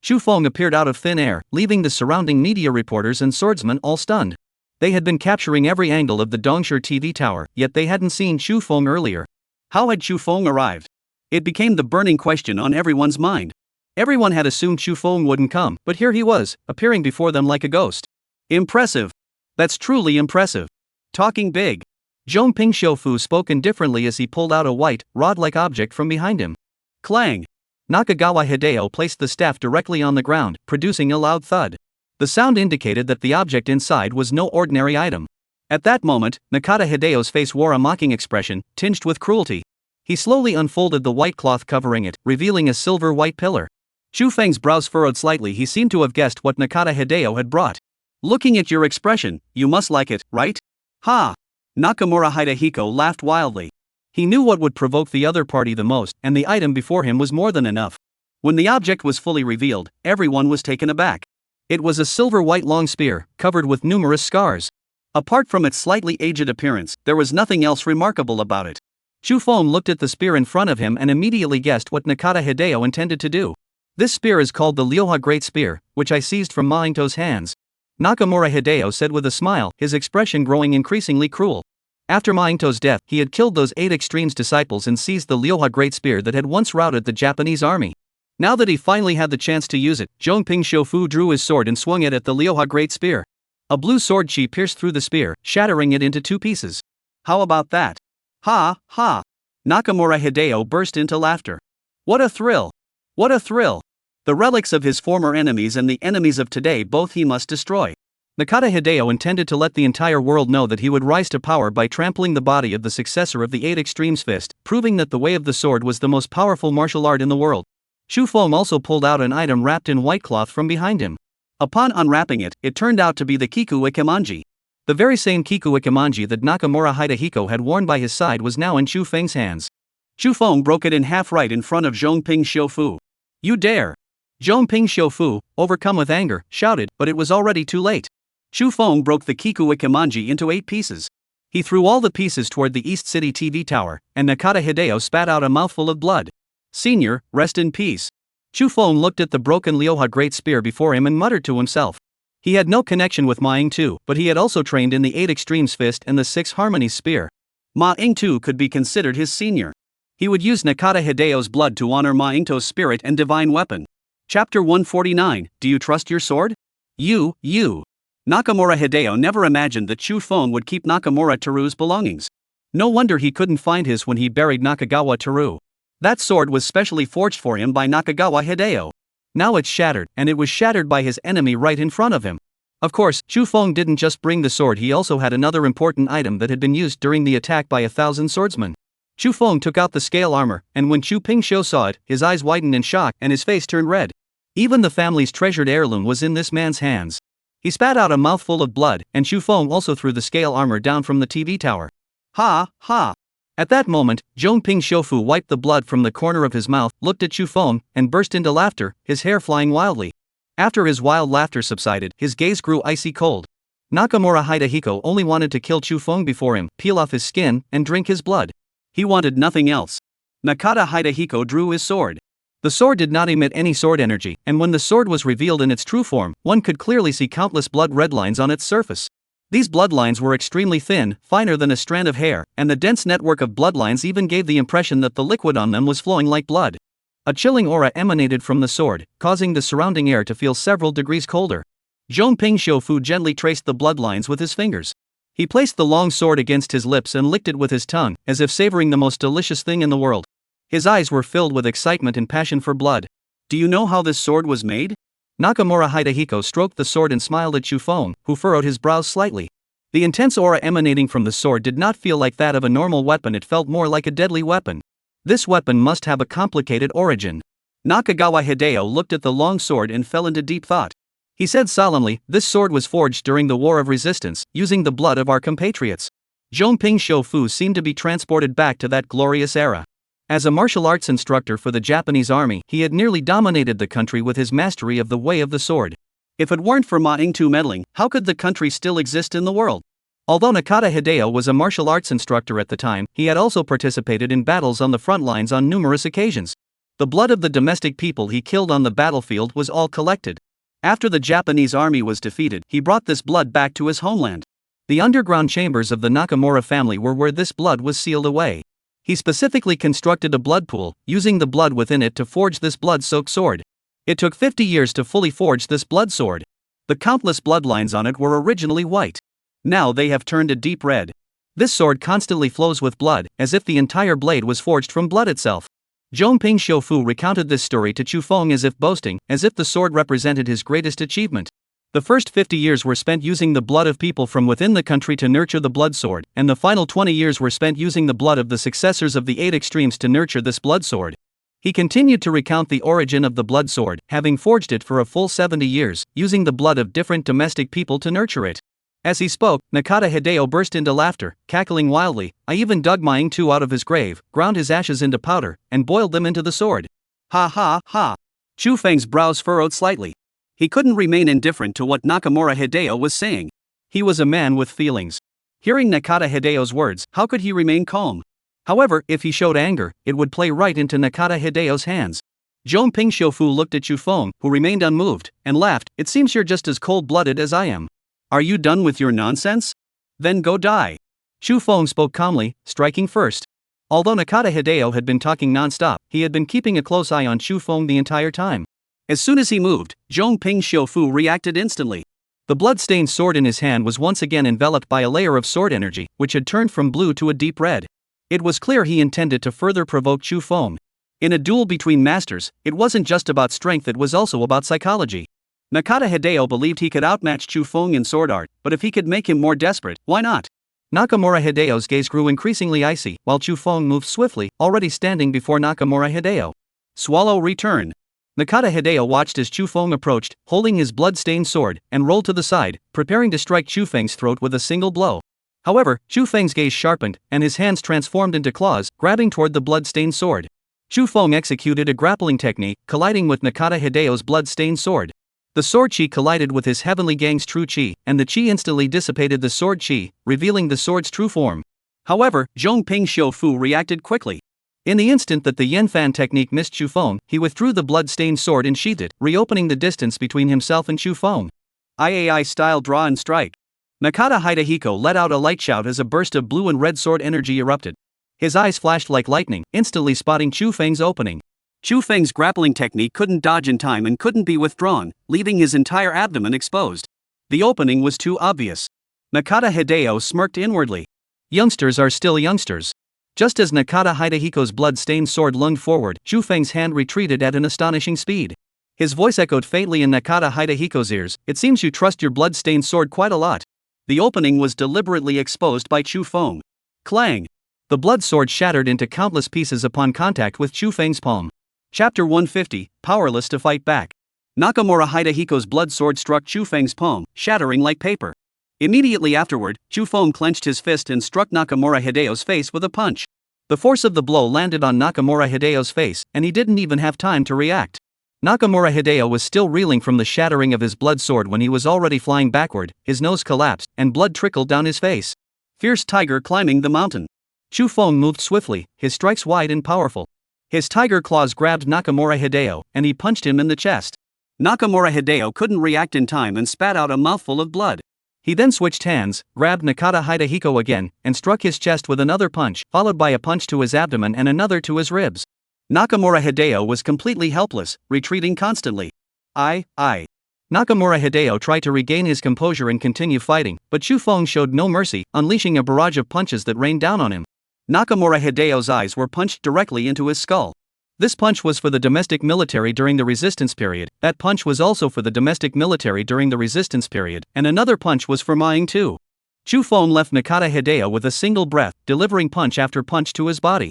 Chu Feng appeared out of thin air, leaving the surrounding media reporters and swordsmen all stunned. They had been capturing every angle of the Dongshi TV tower, yet they hadn't seen Chu Feng earlier. How had Chu Feng arrived? It became the burning question on everyone's mind. Everyone had assumed Chu Feng wouldn't come, but here he was, appearing before them like a ghost. Impressive. That's truly impressive. Talking big. Zhongping Shofu spoke indifferently as he pulled out a white, rod-like object from behind him. Clang. Nakagawa Hideo placed the staff directly on the ground, producing a loud thud. The sound indicated that the object inside was no ordinary item. At that moment, Nakata Hideo's face wore a mocking expression, tinged with cruelty. He slowly unfolded the white cloth covering it, revealing a silver-white pillar. Chu Feng's brows furrowed slightly. He seemed to have guessed what Nakata Hideo had brought. Looking at your expression, you must like it, right? Ha! Nakamura Hidehiko laughed wildly. He knew what would provoke the other party the most, and the item before him was more than enough. When the object was fully revealed, everyone was taken aback. It was a silver-white long spear, covered with numerous scars. Apart from its slightly aged appearance, there was nothing else remarkable about it. Chu Feng looked at the spear in front of him and immediately guessed what Nakata Hideo intended to do. This spear is called the Lyoha Great Spear, which I seized from Maingto's hands. Nakamura Hideo said with a smile, his expression growing increasingly cruel. After Maingto's death, he had killed those 8 Extremes disciples and seized the Lyoha Great Spear that had once routed the Japanese army. Now that he finally had the chance to use it, Zhongping Shofu drew his sword and swung it at the Lyoha Great Spear. A blue sword chi pierced through the spear, shattering it into 2 pieces. How about that? Ha, ha! Nakamura Hideo burst into laughter. What a thrill! What a thrill! The relics of his former enemies and the enemies of today both he must destroy. Nakata Hideo intended to let the entire world know that he would rise to power by trampling the body of the successor of the 8 Extremes fist, proving that the way of the sword was the most powerful martial art in the world. Chu Feng also pulled out an item wrapped in white cloth from behind him. Upon unwrapping it, it turned out to be the Kiku Ikemanji. The very same Kiku Ikemanji that Nakamura Hidehiko had worn by his side was now in Chu Feng's hands. Chu Feng broke it in half right in front of Zhongping Shofu. You dare! Zhongping Shofu, overcome with anger, shouted, but it was already too late. Chu Feng broke the Kiku Ikemanji into 8 pieces. He threw all the pieces toward the East City TV tower, and Nakata Hideo spat out a mouthful of blood. Senior, rest in peace. Chu Feng looked at the broken Lyoha Great Spear before him and muttered to himself. He had no connection with Ma Ying-tu, but he had also trained in the 8 Extremes fist and the 6 Harmonies spear. Ma Ying-tu could be considered his senior. He would use Nakata Hideo's blood to honor Ma Ying-tu's spirit and divine weapon. Chapter 149, Do You Trust Your Sword? You. Nakamura Hideo never imagined that Chu Feng would keep Nakamura Teru's belongings. No wonder he couldn't find his when he buried Nakagawa Teru. That sword was specially forged for him by Nakagawa Hideo. Now it's shattered, and it was shattered by his enemy right in front of him. Of course, Chu Feng didn't just bring the sword, he also had another important item that had been used during the attack by 1,000 swordsmen. Chu Feng took out the scale armor, and when Chu Pingsho saw it, his eyes widened in shock and his face turned red. Even the family's treasured heirloom was in this man's hands. He spat out a mouthful of blood, and Chu Feng also threw the scale armor down from the TV tower. Ha, ha! At that moment, Zhongping Shofu wiped the blood from the corner of his mouth, looked at Chu Feng, and burst into laughter, his hair flying wildly. After his wild laughter subsided, his gaze grew icy cold. Nakamura Hidehiko only wanted to kill Chu Feng before him, peel off his skin, and drink his blood. He wanted nothing else. Nakata Hidehiko drew his sword. The sword did not emit any sword energy, and when the sword was revealed in its true form, one could clearly see countless blood red lines on its surface. These bloodlines were extremely thin, finer than a strand of hair, and the dense network of bloodlines even gave the impression that the liquid on them was flowing like blood. A chilling aura emanated from the sword, causing the surrounding air to feel several degrees colder. Zhongping Shofu gently traced the bloodlines with his fingers. He placed the long sword against his lips and licked it with his tongue, as if savoring the most delicious thing in the world. His eyes were filled with excitement and passion for blood. Do you know how this sword was made? Nakamura Hidehiko stroked the sword and smiled at Chufeng, who furrowed his brows slightly. The intense aura emanating from the sword did not feel like that of a normal weapon, it felt more like a deadly weapon. This weapon must have a complicated origin. Nakagawa Hideo looked at the long sword and fell into deep thought. He said solemnly, "This sword was forged during the War of Resistance, using the blood of our compatriots." Zhongping Shofu seemed to be transported back to that glorious era. As a martial arts instructor for the Japanese army, he had nearly dominated the country with his mastery of the way of the sword. If it weren't for Ma Ying-tu meddling, how could the country still exist in the world? Although Nakata Hideo was a martial arts instructor at the time, he had also participated in battles on the front lines on numerous occasions. The blood of the domestic people he killed on the battlefield was all collected. After the Japanese army was defeated, he brought this blood back to his homeland. The underground chambers of the Nakamura family were where this blood was sealed away. He specifically constructed a blood pool, using the blood within it to forge this blood-soaked sword. It took 50 years to fully forge this blood sword. The countless bloodlines on it were originally white. Now they have turned a deep red. This sword constantly flows with blood, as if the entire blade was forged from blood itself. Zhongping Shofu recounted this story to Chufeng as if boasting, as if the sword represented his greatest achievement. The first 50 years were spent using the blood of people from within the country to nurture the blood sword, and the final 20 years were spent using the blood of the successors of the 8 extremes to nurture this blood sword. He continued to recount the origin of the blood sword, having forged it for a full 70 years, using the blood of different domestic people to nurture it. As he spoke, Nakata Hideo burst into laughter, cackling wildly. "I even dug Ma Ying-tu out of his grave, ground his ashes into powder, and boiled them into the sword." Ha ha ha. Chufeng's brows furrowed slightly. He couldn't remain indifferent to what Nakamura Hideo was saying. He was a man with feelings. Hearing Nakata Hideo's words, how could he remain calm? However, if he showed anger, it would play right into Nakata Hideo's hands. Zhongping Shofu looked at Chufeng, who remained unmoved, and laughed. "It seems you're just as cold-blooded as I am. Are you done with your nonsense? Then go die." Chufeng spoke calmly, striking first. Although Nakata Hideo had been talking non-stop, he had been keeping a close eye on Chufeng the entire time. As soon as he moved, Zhongping Shofu reacted instantly. The blood-stained sword in his hand was once again enveloped by a layer of sword energy, which had turned from blue to a deep red. It was clear he intended to further provoke Chufeng. In a duel between masters, it wasn't just about strength, it was also about psychology. Nakata Hideo believed he could outmatch Chufeng in sword art, but if he could make him more desperate, why not? Nakamura Hideo's gaze grew increasingly icy, while Chufeng moved swiftly, already standing before Nakamura Hideo. Swallow return. Nakata Hideo watched as Chufeng approached, holding his blood-stained sword, and rolled to the side, preparing to strike Chufeng's throat with a single blow. However, Chufeng's gaze sharpened, and his hands transformed into claws, grabbing toward the blood-stained sword. Chufeng executed a grappling technique, colliding with Nakata Hideo's blood-stained sword. The sword chi collided with his heavenly gang's true chi, and the chi instantly dissipated the sword chi, revealing the sword's true form. However, Zhongping Shofu reacted quickly. In the instant that the Yanfan technique missed Chufeng, he withdrew the blood-stained sword and sheathed it, reopening the distance between himself and Chufeng. IAI-style draw and strike. Nakata Hidehiko let out a light shout as a burst of blue and red sword energy erupted. His eyes flashed like lightning, instantly spotting Chufeng's opening. Chufeng's grappling technique couldn't dodge in time and couldn't be withdrawn, leaving his entire abdomen exposed. The opening was too obvious. Nakata Hideo smirked inwardly. Youngsters are still youngsters. Just as Nakata Hidehiko's blood-stained sword lunged forward, Chufeng's hand retreated at an astonishing speed. His voice echoed faintly in Nakata Hidehiko's ears. "It seems you trust your blood-stained sword quite a lot." The opening was deliberately exposed by Chufeng. Clang! The blood sword shattered into countless pieces upon contact with Chufeng's palm. Chapter 150, Powerless to Fight Back. Nakamura Hidehiko's blood sword struck Chufeng's palm, shattering like paper. Immediately afterward, Chufeng clenched his fist and struck Nakamura Hideo's face with a punch. The force of the blow landed on Nakamura Hideo's face, and he didn't even have time to react. Nakamura Hideo was still reeling from the shattering of his blood sword when he was already flying backward, his nose collapsed, and blood trickled down his face. Fierce tiger climbing the mountain. Chufeng moved swiftly, his strikes wide and powerful. His tiger claws grabbed Nakamura Hideo, and he punched him in the chest. Nakamura Hideo couldn't react in time and spat out a mouthful of blood. He then switched hands, grabbed Nakata Hidehiko again, and struck his chest with another punch, followed by a punch to his abdomen and another to his ribs. Nakamura Hideo was completely helpless, retreating constantly. Nakamura Hideo tried to regain his composure and continue fighting, but Chufeng showed no mercy, unleashing a barrage of punches that rained down on him. Nakamura Hideyo's eyes were punched directly into his skull. This punch was for the domestic military during the resistance period, that punch was also for the domestic military during the resistance period, and another punch was for Maing too. Chu Feng left Nakata Hideo with a single breath, delivering punch after punch to his body.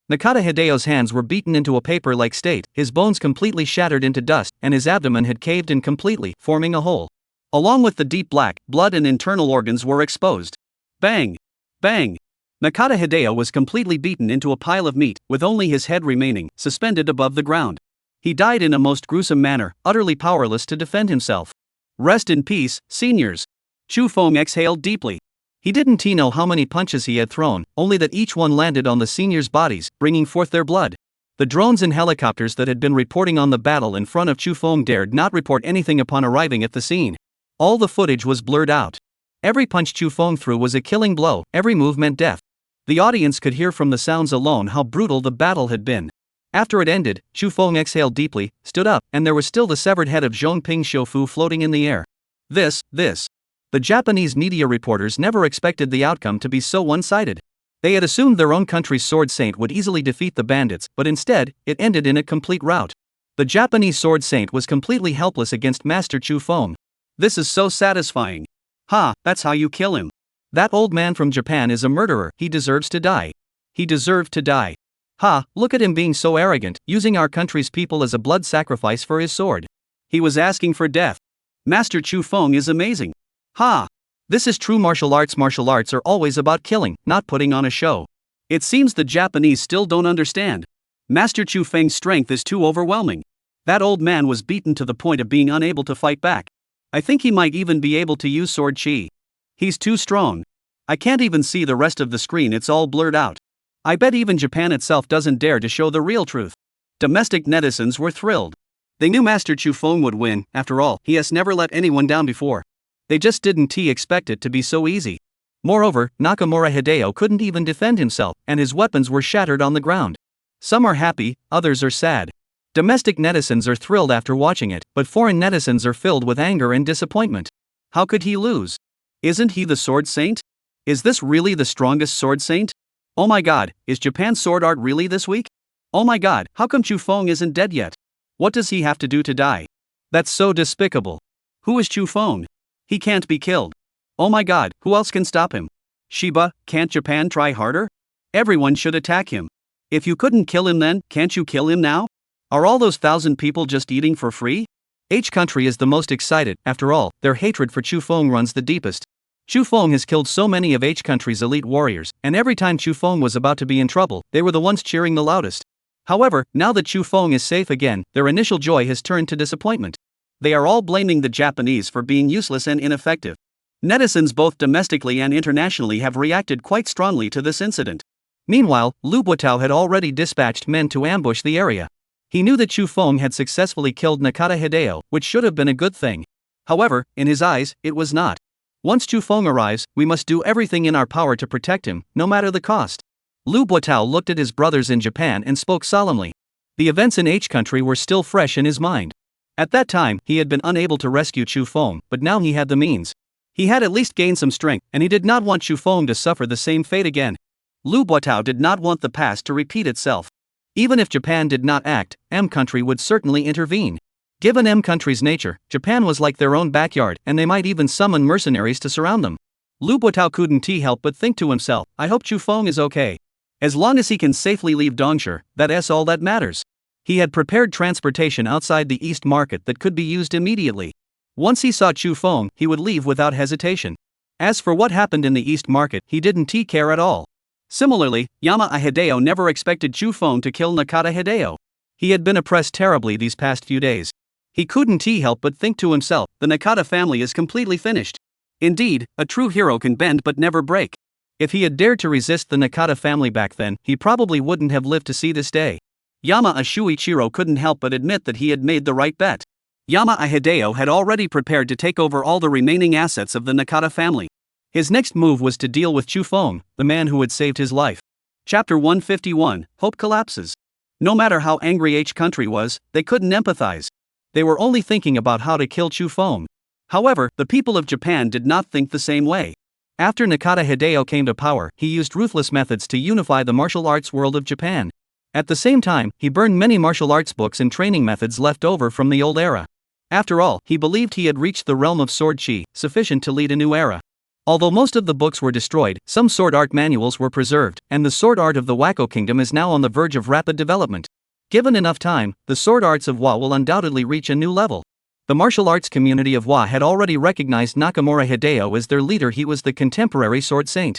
Nakata Hideo's hands were beaten into a paper-like state, his bones completely shattered into dust, and his abdomen had caved in completely, forming a hole. Along with the deep black, blood and internal organs were exposed. Bang! Bang! Nakata Hideo was completely beaten into a pile of meat, with only his head remaining, suspended above the ground. He died in a most gruesome manner, utterly powerless to defend himself. Rest in peace, seniors. Chu Feng exhaled deeply. He didn't know how many punches he had thrown, only that each one landed on the seniors' bodies, bringing forth their blood. The drones and helicopters that had been reporting on the battle in front of Chu Feng dared not report anything upon arriving at the scene. All the footage was blurred out. Every punch Chu Feng threw was a killing blow, every move meant death. The audience could hear from the sounds alone how brutal the battle had been. After it ended, Chu Feng exhaled deeply, stood up, and there was still the severed head of Zhongping Shofu floating in the air. This. The Japanese media reporters never expected the outcome to be so one-sided. They had assumed their own country's sword saint would easily defeat the bandits, but instead, it ended in a complete rout. The Japanese sword saint was completely helpless against Master Chu Feng. This is so satisfying. Ha, that's how you kill him. That old man from Japan is a murderer, he deserves to die. He deserved to die. Ha, look at him being so arrogant, using our country's people as a blood sacrifice for his sword. He was asking for death. Master Chu Feng is amazing. Ha! This is true martial arts. Martial arts are always about killing, not putting on a show. It seems the Japanese still don't understand. Master Chu Feng's strength is too overwhelming. That old man was beaten to the point of being unable to fight back. I think he might even be able to use sword chi. He's too strong. I can't even see the rest of the screen, it's all blurred out. I bet even Japan itself doesn't dare to show the real truth. Domestic netizens were thrilled. They knew Master Chu Feng would win, after all, he has never let anyone down before. They just didn't expect it to be so easy. Moreover, Nakamura Hideo couldn't even defend himself, and his weapons were shattered on the ground. Some are happy, others are sad. Domestic netizens are thrilled after watching it, but foreign netizens are filled with anger and disappointment. How could he lose? Isn't he the sword saint? Is this really the strongest sword saint? Oh my god, is Japan's sword art really this weak? Oh my god, how come Chu Feng isn't dead yet? What does he have to do to die? That's so despicable. Who is Chu Feng? He can't be killed. Oh my god, who else can stop him? Shiba, can't Japan try harder? Everyone should attack him. If you couldn't kill him then, can't you kill him now? Are all those 1,000 people just eating for free? H country is the most excited, after all, their hatred for Chu Feng runs the deepest. Chu Feng has killed so many of H country's elite warriors, and every time Chu Feng was about to be in trouble, they were the ones cheering the loudest. However, now that Chu Feng is safe again, their initial joy has turned to disappointment. They are all blaming the Japanese for being useless and ineffective. Netizens both domestically and internationally have reacted quite strongly to this incident. Meanwhile, Lu Buotao had already dispatched men to ambush the area. He knew that Chu Feng had successfully killed Nakata Hideo, which should have been a good thing. However, in his eyes, it was not. Once Chu Feng arrives, we must do everything in our power to protect him, no matter the cost. Lu Buotao looked at his brothers in Japan and spoke solemnly. The events in H country were still fresh in his mind. At that time, he had been unable to rescue Chu Feng, but now he had the means. He had at least gained some strength, and he did not want Chu Feng to suffer the same fate again. Lu Buotao did not want the past to repeat itself. Even if Japan did not act, M country would certainly intervene. Given M country's nature, Japan was like their own backyard, and they might even summon mercenaries to surround them. Lu Buotao couldn't help but think to himself, I hope Chu Feng is okay. As long as he can safely leave Dongsha, that's all that matters. He had prepared transportation outside the East Market that could be used immediately. Once he saw Chu Feng, he would leave without hesitation. As for what happened in the East Market, he didn't care at all. Similarly, Yama Hideo never expected Chu Feng to kill Nakata Hideo. He had been oppressed terribly these past few days. He couldn't help but think to himself, the Nakata family is completely finished. Indeed, a true hero can bend but never break. If he had dared to resist the Nakata family back then, he probably wouldn't have lived to see this day. Yama Shuichiro couldn't help but admit that he had made the right bet. Yama Hideo had already prepared to take over all the remaining assets of the Nakata family. His next move was to deal with Chu Feng, the man who had saved his life. Chapter 151, Hope Collapses. No matter how angry H country was, they couldn't empathize. They were only thinking about how to kill Chu Feng. However, the people of Japan did not think the same way. After Nakata Hideo came to power, he used ruthless methods to unify the martial arts world of Japan. At the same time, he burned many martial arts books and training methods left over from the old era. After all, he believed he had reached the realm of sword chi, sufficient to lead a new era. Although most of the books were destroyed, some sword art manuals were preserved, and the sword art of the Wako Kingdom is now on the verge of rapid development. Given enough time, the sword arts of Wa will undoubtedly reach a new level. The martial arts community of Wa had already recognized Nakamura Hideo as their leader. He was the contemporary sword saint.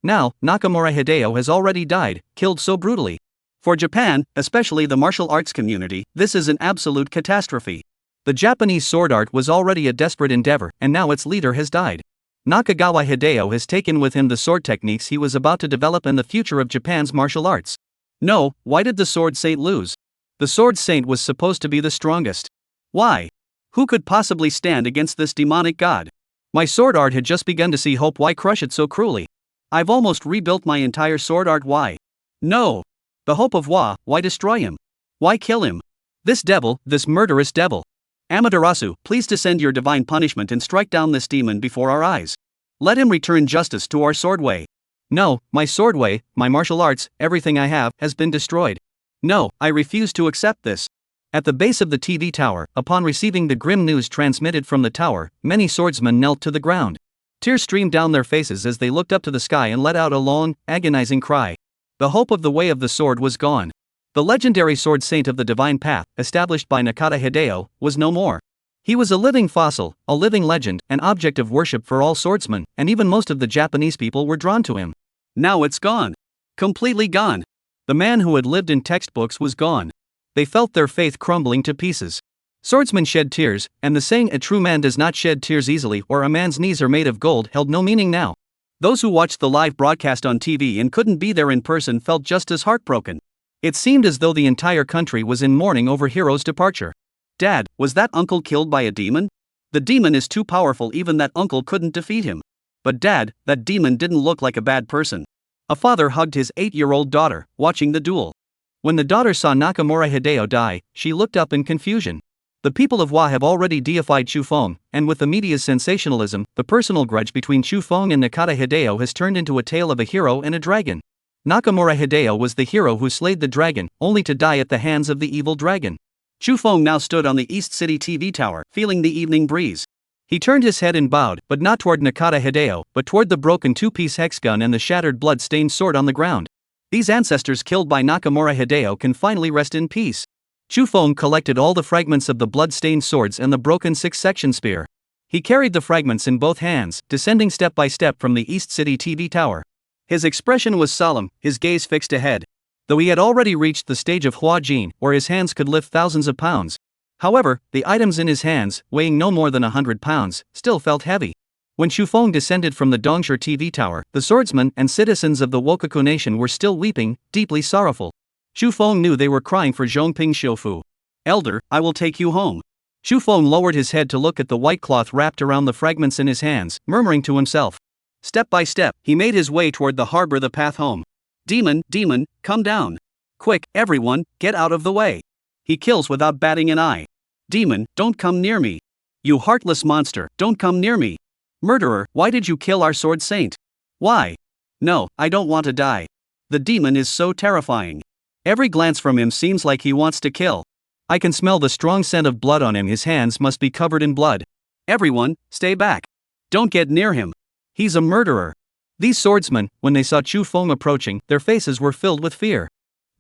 Now, Nakamura Hideo has already died, killed so brutally. For Japan, especially the martial arts community, this is an absolute catastrophe. The Japanese sword art was already a desperate endeavor, and now its leader has died. Nakagawa Hideo has taken with him the sword techniques he was about to develop and the future of Japan's martial arts. No, why did the sword saint lose? The sword saint was supposed to be the strongest. Why? Who could possibly stand against this demonic god? My sword art had just begun to see hope. Why crush it so cruelly? I've almost rebuilt my entire sword art. Why? No. The hope of Wa, why destroy him? Why kill him? This devil, this murderous devil. Amaterasu, please descend your divine punishment and strike down this demon before our eyes. Let him return justice to our sword way. No, my sword way, my martial arts, everything I have, has been destroyed. No, I refuse to accept this. At the base of the TV tower, upon receiving the grim news transmitted from the tower, many swordsmen knelt to the ground. Tears streamed down their faces as they looked up to the sky and let out a long, agonizing cry. The hope of the way of the sword was gone. The legendary sword saint of the divine path, established by Nakata Hideo, was no more. He was a living fossil, a living legend, an object of worship for all swordsmen, and even most of the Japanese people were drawn to him. Now it's gone. Completely gone. The man who had lived in textbooks was gone. They felt their faith crumbling to pieces. Swordsmen shed tears, and the saying "a true man does not shed tears easily" or "a man's knees are made of gold" held no meaning now. Those who watched the live broadcast on TV and couldn't be there in person felt just as heartbroken. It seemed as though the entire country was in mourning over Hiro's departure. Dad, was that uncle killed by a demon? The demon is too powerful, even that uncle couldn't defeat him. But Dad, that demon didn't look like a bad person. A father hugged his 8-year-old daughter, watching the duel. When the daughter saw Nakamura Hideo die, she looked up in confusion. The people of Wa have already deified Chu Feng, and with the media's sensationalism, the personal grudge between Chu Feng and Nakata Hideo has turned into a tale of a hero and a dragon. Nakamura Hideo was the hero who slayed the dragon, only to die at the hands of the evil dragon. Chu Feng now stood on the East City TV tower, feeling the evening breeze. He turned his head and bowed, but not toward Nakata Hideo, but toward the broken 2-piece hex gun and the shattered blood-stained sword on the ground. These ancestors killed by Nakamura Hideo can finally rest in peace. Chu Feng collected all the fragments of the blood-stained swords and the broken 6-section spear. He carried the fragments in both hands, descending step by step from the East City TV tower. His expression was solemn, his gaze fixed ahead. Though he had already reached the stage of Hua Jin, where his hands could lift thousands of pounds. However, the items in his hands, weighing no more than 100 pounds, still felt heavy. When Chu Feng descended from the Dongsher TV tower, the swordsmen and citizens of the Wokoku nation were still weeping, deeply sorrowful. Chu Feng knew they were crying for Zhongping Xiufu. Elder, I will take you home. Chu Feng lowered his head to look at the white cloth wrapped around the fragments in his hands, murmuring to himself. Step by step, he made his way toward the harbor, the path home. Demon, demon, come down. Quick, everyone, get out of the way. He kills without batting an eye. Demon, don't come near me. You heartless monster, don't come near me. Murderer, why did you kill our sword saint? Why? No, I don't want to die. The demon is so terrifying. Every glance from him seems like he wants to kill. I can smell the strong scent of blood on him. His hands must be covered in blood. Everyone, stay back. Don't get near him. He's a murderer. These swordsmen, when they saw Chu Feng approaching, their faces were filled with fear.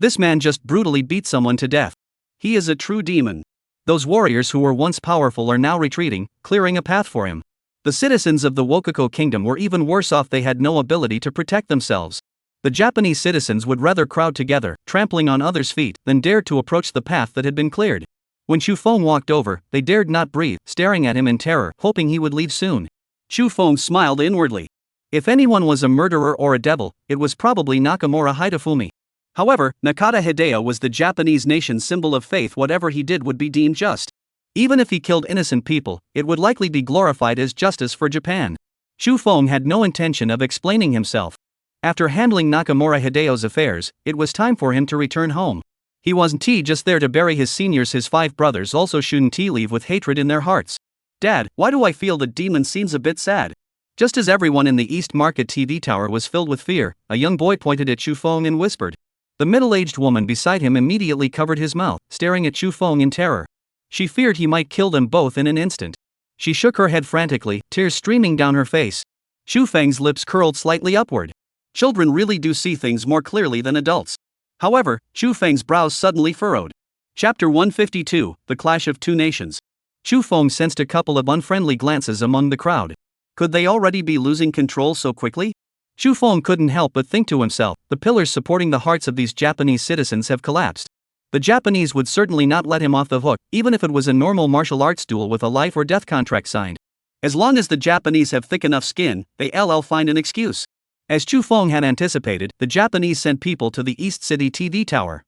This man just brutally beat someone to death. He is a true demon. Those warriors who were once powerful are now retreating, clearing a path for him. The citizens of the Wokoku kingdom were even worse off. They had no ability to protect themselves. The Japanese citizens would rather crowd together, trampling on others' feet, than dare to approach the path that had been cleared. When Chu Feng walked over, they dared not breathe, staring at him in terror, hoping he would leave soon. Chu Feng smiled inwardly. If anyone was a murderer or a devil, it was probably Nakamura Hidefumi. However, Nakata Hideo was the Japanese nation's symbol of faith. Whatever he did would be deemed just. Even if he killed innocent people, it would likely be glorified as justice for Japan. Chu Feng had no intention of explaining himself. After handling Nakamura Hideo's affairs, it was time for him to return home. He wasn't just there to bury his seniors. His 5 brothers also shouldn't leave with hatred in their hearts. Dad, why do I feel the demon seems a bit sad? Just as everyone in the East Market TV tower was filled with fear, a young boy pointed at Chu Feng and whispered. The middle-aged woman beside him immediately covered his mouth, staring at Chu Feng in terror. She feared he might kill them both in an instant. She shook her head frantically, tears streaming down her face. Chu Feng's lips curled slightly upward. Children really do see things more clearly than adults. However, Chu Feng's brows suddenly furrowed. Chapter 152, The Clash of Two Nations. Chu Feng sensed a couple of unfriendly glances among the crowd. Could they already be losing control so quickly? Chu Feng couldn't help but think to himself, the pillars supporting the hearts of these Japanese citizens have collapsed. The Japanese would certainly not let him off the hook, even if it was a normal martial arts duel with a life or death contract signed. As long as the Japanese have thick enough skin, they'll find an excuse. As Chu Feng had anticipated, the Japanese sent people to the East City TV tower.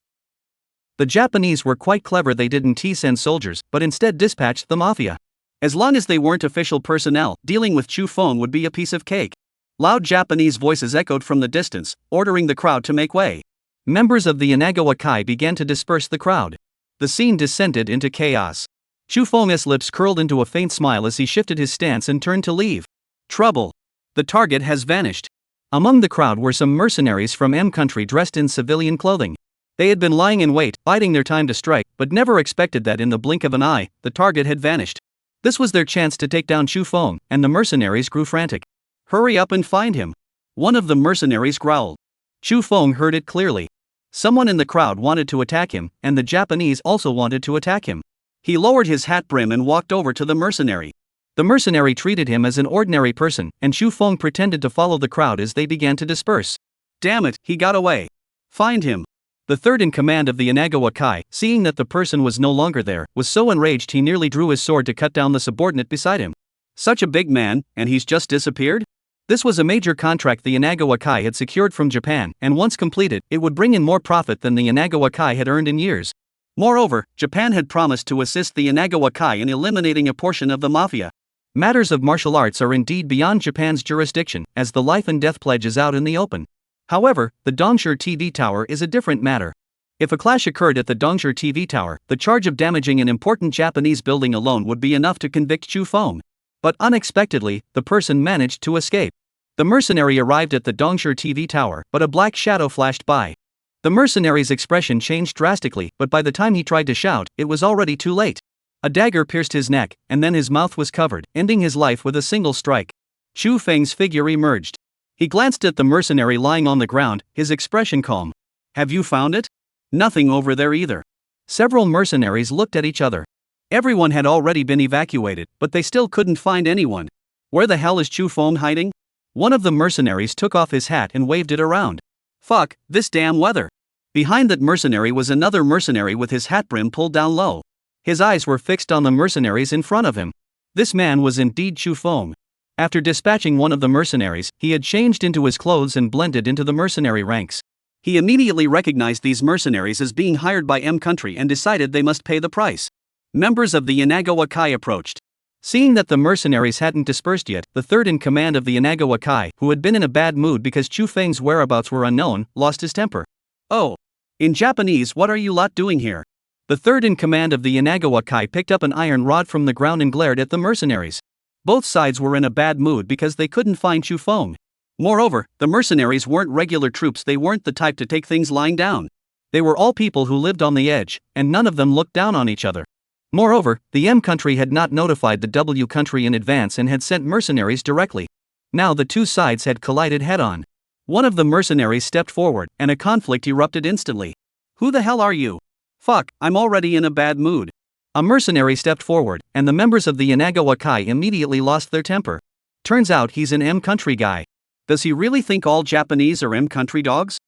The Japanese were quite clever. They didn't send soldiers, but instead dispatched the mafia. As long as they weren't official personnel, dealing with Chu Feng would be a piece of cake. Loud Japanese voices echoed from the distance, ordering the crowd to make way. Members of the Inagawa Kai began to disperse the crowd. The scene descended into chaos. Chu Feng's lips curled into a faint smile as he shifted his stance and turned to leave. Trouble. The target has vanished. Among the crowd were some mercenaries from M country dressed in civilian clothing. They had been lying in wait, biding their time to strike, but never expected that in the blink of an eye, the target had vanished. This was their chance to take down Chu Feng, and the mercenaries grew frantic. Hurry up and find him. One of the mercenaries growled. Chu Feng heard it clearly. Someone in the crowd wanted to attack him, and the Japanese also wanted to attack him. He lowered his hat brim and walked over to the mercenary. The mercenary treated him as an ordinary person, and Chu Feng pretended to follow the crowd as they began to disperse. Damn it, he got away. Find him. The third in command of the Inagawa Kai, seeing that the person was no longer there, was so enraged he nearly drew his sword to cut down the subordinate beside him. Such a big man, and he's just disappeared? This was a major contract the Inagawa Kai had secured from Japan, and once completed, it would bring in more profit than the Inagawa Kai had earned in years. Moreover, Japan had promised to assist the Inagawa Kai in eliminating a portion of the mafia. Matters of martial arts are indeed beyond Japan's jurisdiction, as the life and death pledge is out in the open. However, the Dongsher TV tower is a different matter. If a clash occurred at the Dongsher TV tower, the charge of damaging an important Japanese building alone would be enough to convict Chu Feng. But unexpectedly, the person managed to escape. The mercenary arrived at the Dongsher TV tower, but a black shadow flashed by. The mercenary's expression changed drastically, but by the time he tried to shout, it was already too late. A dagger pierced his neck, and then his mouth was covered, ending his life with a single strike. Chu Feng's figure emerged. He glanced at the mercenary lying on the ground, his expression calm. Have you found it? Nothing over there either. Several mercenaries looked at each other. Everyone had already been evacuated, but they still couldn't find anyone. Where the hell is Chu Feng hiding? One of the mercenaries took off his hat and waved it around. Fuck, this damn weather. Behind that mercenary was another mercenary with his hat brim pulled down low. His eyes were fixed on the mercenaries in front of him. This man was indeed Chu Feng. After dispatching one of the mercenaries, he had changed into his clothes and blended into the mercenary ranks. He immediately recognized these mercenaries as being hired by M country and decided they must pay the price. Members of the Inagawa Kai approached. Seeing that the mercenaries hadn't dispersed yet, the third in command of the Inagawa Kai, who had been in a bad mood because Chu Feng's whereabouts were unknown, lost his temper. Oh. In Japanese, what are you lot doing here? The third in command of the Inagawa Kai picked up an iron rod from the ground and glared at the mercenaries. Both sides were in a bad mood because they couldn't find Chu Feng. Moreover, the mercenaries weren't regular troops. They weren't the type to take things lying down. They were all people who lived on the edge, and none of them looked down on each other. Moreover, the M country had not notified the W country in advance and had sent mercenaries directly. Now the two sides had collided head-on. One of the mercenaries stepped forward, and a conflict erupted instantly. Who the hell are you? Fuck, I'm already in a bad mood. A mercenary stepped forward, and the members of the Inagawa Kai immediately lost their temper. Turns out he's an M country guy. Does he really think all Japanese are M country dogs?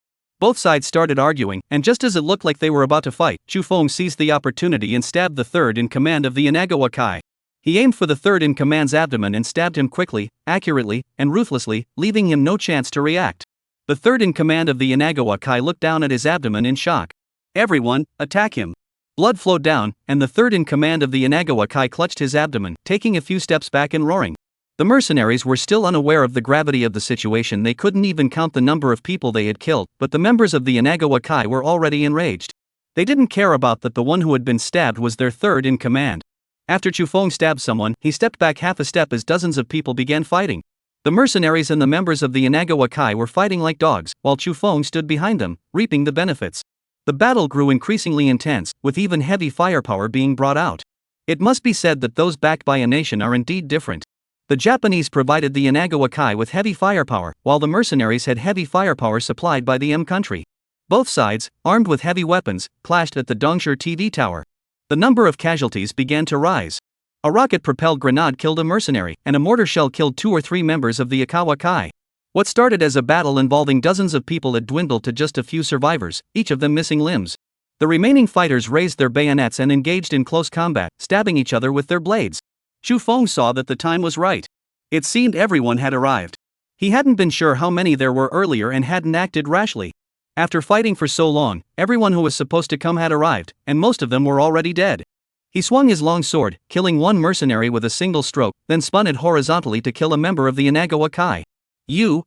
Both sides started arguing, and just as it looked like they were about to fight, Chu Feng seized the opportunity and stabbed the third in command of the Inagawa Kai. He aimed for the third in command's abdomen and stabbed him quickly, accurately, and ruthlessly, leaving him no chance to react. The third in command of the Inagawa Kai looked down at his abdomen in shock. Everyone, attack him. Blood flowed down, and the third in command of the Inagawa Kai clutched his abdomen, taking a few steps back and roaring. The mercenaries were still unaware of the gravity of the situation. They couldn't even count the number of people they had killed, but the members of the Inagawa Kai were already enraged. They didn't care about that the one who had been stabbed was their third in command. After Chu Feng stabbed someone, he stepped back half a step as dozens of people began fighting. The mercenaries and the members of the Inagawa Kai were fighting like dogs, while Chu Feng stood behind them, reaping the benefits. The battle grew increasingly intense, with even heavy firepower being brought out. It must be said that those backed by a nation are indeed different. The Japanese provided the Inagawa Kai with heavy firepower, while the mercenaries had heavy firepower supplied by the M country. Both sides, armed with heavy weapons, clashed at the Dongshi TV tower. The number of casualties began to rise. A rocket-propelled grenade killed a mercenary, and a mortar shell killed 2 or 3 members of the Ikawa Kai. What started as a battle involving dozens of people had dwindled to just a few survivors, each of them missing limbs. The remaining fighters raised their bayonets and engaged in close combat, stabbing each other with their blades. Chu Feng saw that the time was right. It seemed everyone had arrived. He hadn't been sure how many there were earlier and hadn't acted rashly. After fighting for so long, everyone who was supposed to come had arrived, and most of them were already dead. He swung his long sword, killing one mercenary with a single stroke, then spun it horizontally to kill a member of the Inagawa Kai. You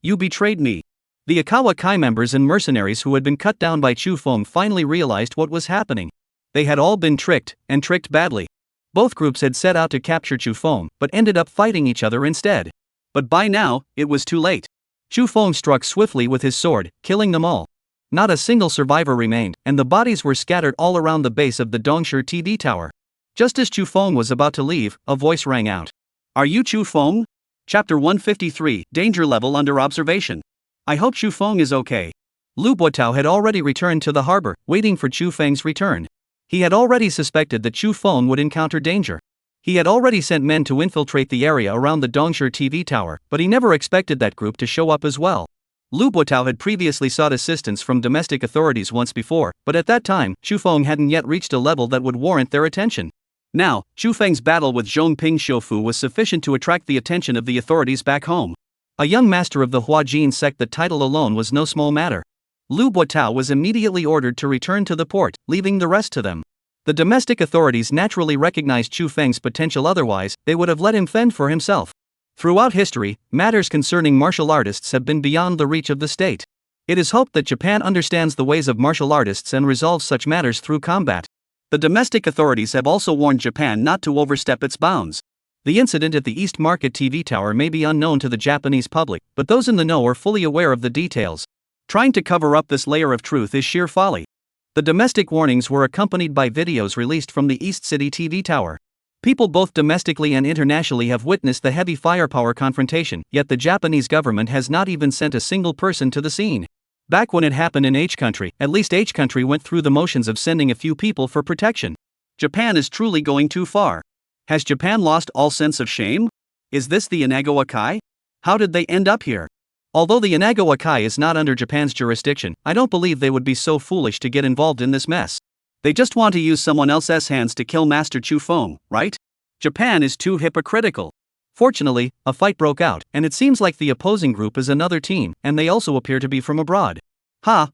betrayed me. The Ikawa Kai members and mercenaries who had been cut down by Chu Feng finally realized what was happening. They had all been tricked, and tricked badly. Both groups had set out to capture Chu Feng, but ended up fighting each other instead. But by now, it was too late. Chu Feng struck swiftly with his sword, killing them all. Not a single survivor remained, and the bodies were scattered all around the base of the Dongshi TV tower. Just as Chu Feng was about to leave, a voice rang out. "Are you Chu Feng?" Chapter 153, Danger Level Under Observation. I hope Chu Feng is okay. Lu Buotao had already returned to the harbor, waiting for Chu Feng's return. He had already suspected that Chu Feng would encounter danger. He had already sent men to infiltrate the area around the Dongshi TV tower, but he never expected that group to show up as well. Lu Buotao had previously sought assistance from domestic authorities once before, but at that time, Chu Feng hadn't yet reached a level that would warrant their attention. Now, Chu Feng's battle with Zhongping Xiufu was sufficient to attract the attention of the authorities back home. A young master of the Huajin sect, the title alone was no small matter. Lu Buotao was immediately ordered to return to the port, leaving the rest to them. The domestic authorities naturally recognized Chu Feng's potential, otherwise, they would have let him fend for himself. Throughout history, matters concerning martial artists have been beyond the reach of the state. It is hoped that Japan understands the ways of martial artists and resolves such matters through combat. The domestic authorities have also warned Japan not to overstep its bounds. The incident at the East Market TV tower may be unknown to the Japanese public, but those in the know are fully aware of the details. Trying to cover up this layer of truth is sheer folly. The domestic warnings were accompanied by videos released from the East City TV tower. People both domestically and internationally have witnessed the heavy firepower confrontation, yet the Japanese government has not even sent a single person to the scene. Back when it happened in H country, at least H country went through the motions of sending a few people for protection. Japan is truly going too far. Has Japan lost all sense of shame? Is this the Inagawa Kai? How did they end up here? Although the Inagawa Kai is not under Japan's jurisdiction, I don't believe they would be so foolish to get involved in this mess. They just want to use someone else's hands to kill Master Chu Feng, right? Japan is too hypocritical. Fortunately, a fight broke out, and it seems like the opposing group is another team, and they also appear to be from abroad.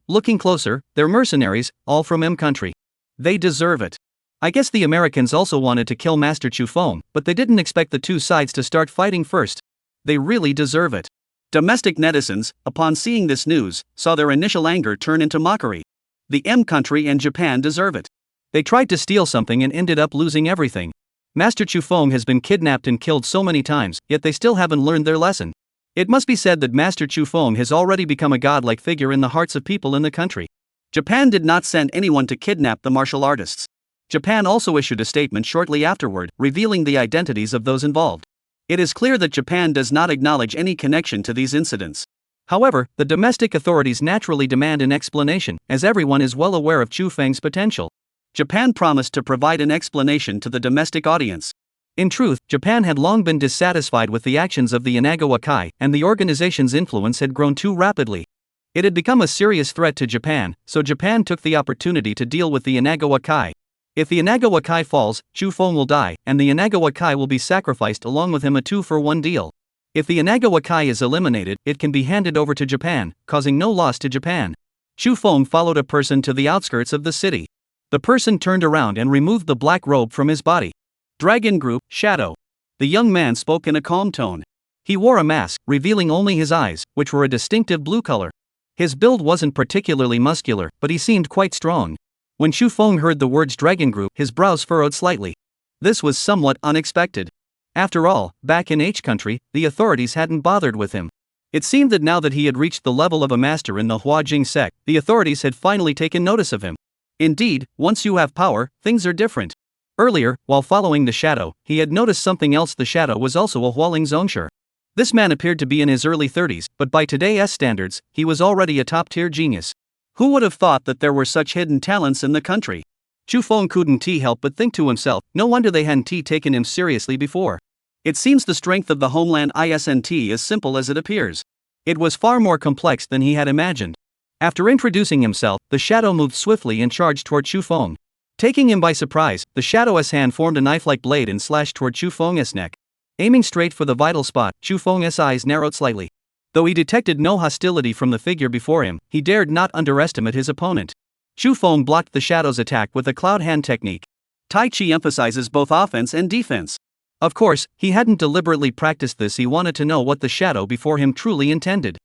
Looking closer, they're mercenaries, all from M country. They deserve it. I guess the Americans also wanted to kill Master Chu Feng, but they didn't expect the two sides to start fighting first. They really deserve it. Domestic netizens, upon seeing this news, saw their initial anger turn into mockery. The M country and Japan deserve it. They tried to steal something and ended up losing everything. Master Chu Feng has been kidnapped and killed so many times, yet they still haven't learned their lesson. It must be said that Master Chu Feng has already become a godlike figure in the hearts of people in the country. Japan did not send anyone to kidnap the martial artists. Japan also issued a statement shortly afterward, revealing the identities of those involved. It is clear that Japan does not acknowledge any connection to these incidents. However, the domestic authorities naturally demand an explanation, as everyone is well aware of Chu Feng's potential. Japan promised to provide an explanation to the domestic audience. In truth, Japan had long been dissatisfied with the actions of the Inagawa Kai, and the organization's influence had grown too rapidly. It had become a serious threat to Japan, so Japan took the opportunity to deal with the Inagawa Kai. If the Inagawa Kai falls, Chu Feng will die, and the Inagawa Kai will be sacrificed along with him, a 2-for-1 deal. If the Inagawa Kai is eliminated, it can be handed over to Japan, causing no loss to Japan. Chu Feng followed a person to the outskirts of the city. The person turned around and removed the black robe from his body. Dragon Group, Shadow. The young man spoke in a calm tone. He wore a mask, revealing only his eyes, which were a distinctive blue color. His build wasn't particularly muscular, but he seemed quite strong. When Chu Feng heard the words Dragon Group, his brows furrowed slightly. This was somewhat unexpected. After all, back in H country, the authorities hadn't bothered with him. It seemed that now that he had reached the level of a master in the Huajing sect, the authorities had finally taken notice of him. Indeed, once you have power, things are different. Earlier, while following the shadow, he had noticed something else. The shadow was also a Hualing Zongshi. This man appeared to be in his early 30s, but by today's standards, he was already a top-tier genius. Who would have thought that there were such hidden talents in the country? Chu Feng couldn't help but think to himself, no wonder they hadn't taken him seriously before. It seems the strength of the homeland isn't as simple as it appears. It was far more complex than he had imagined. After introducing himself, the shadow moved swiftly and charged toward Chu Feng. Taking him by surprise, the shadow's hand formed a knife-like blade and slashed toward Chu Feng's neck. Aiming straight for the vital spot, Chu Feng's eyes narrowed slightly. Though he detected no hostility from the figure before him, he dared not underestimate his opponent. Chu Feng blocked the shadow's attack with a cloud hand technique. Tai Chi emphasizes both offense and defense. Of course, he hadn't deliberately practiced this. He wanted to know what the shadow before him truly intended.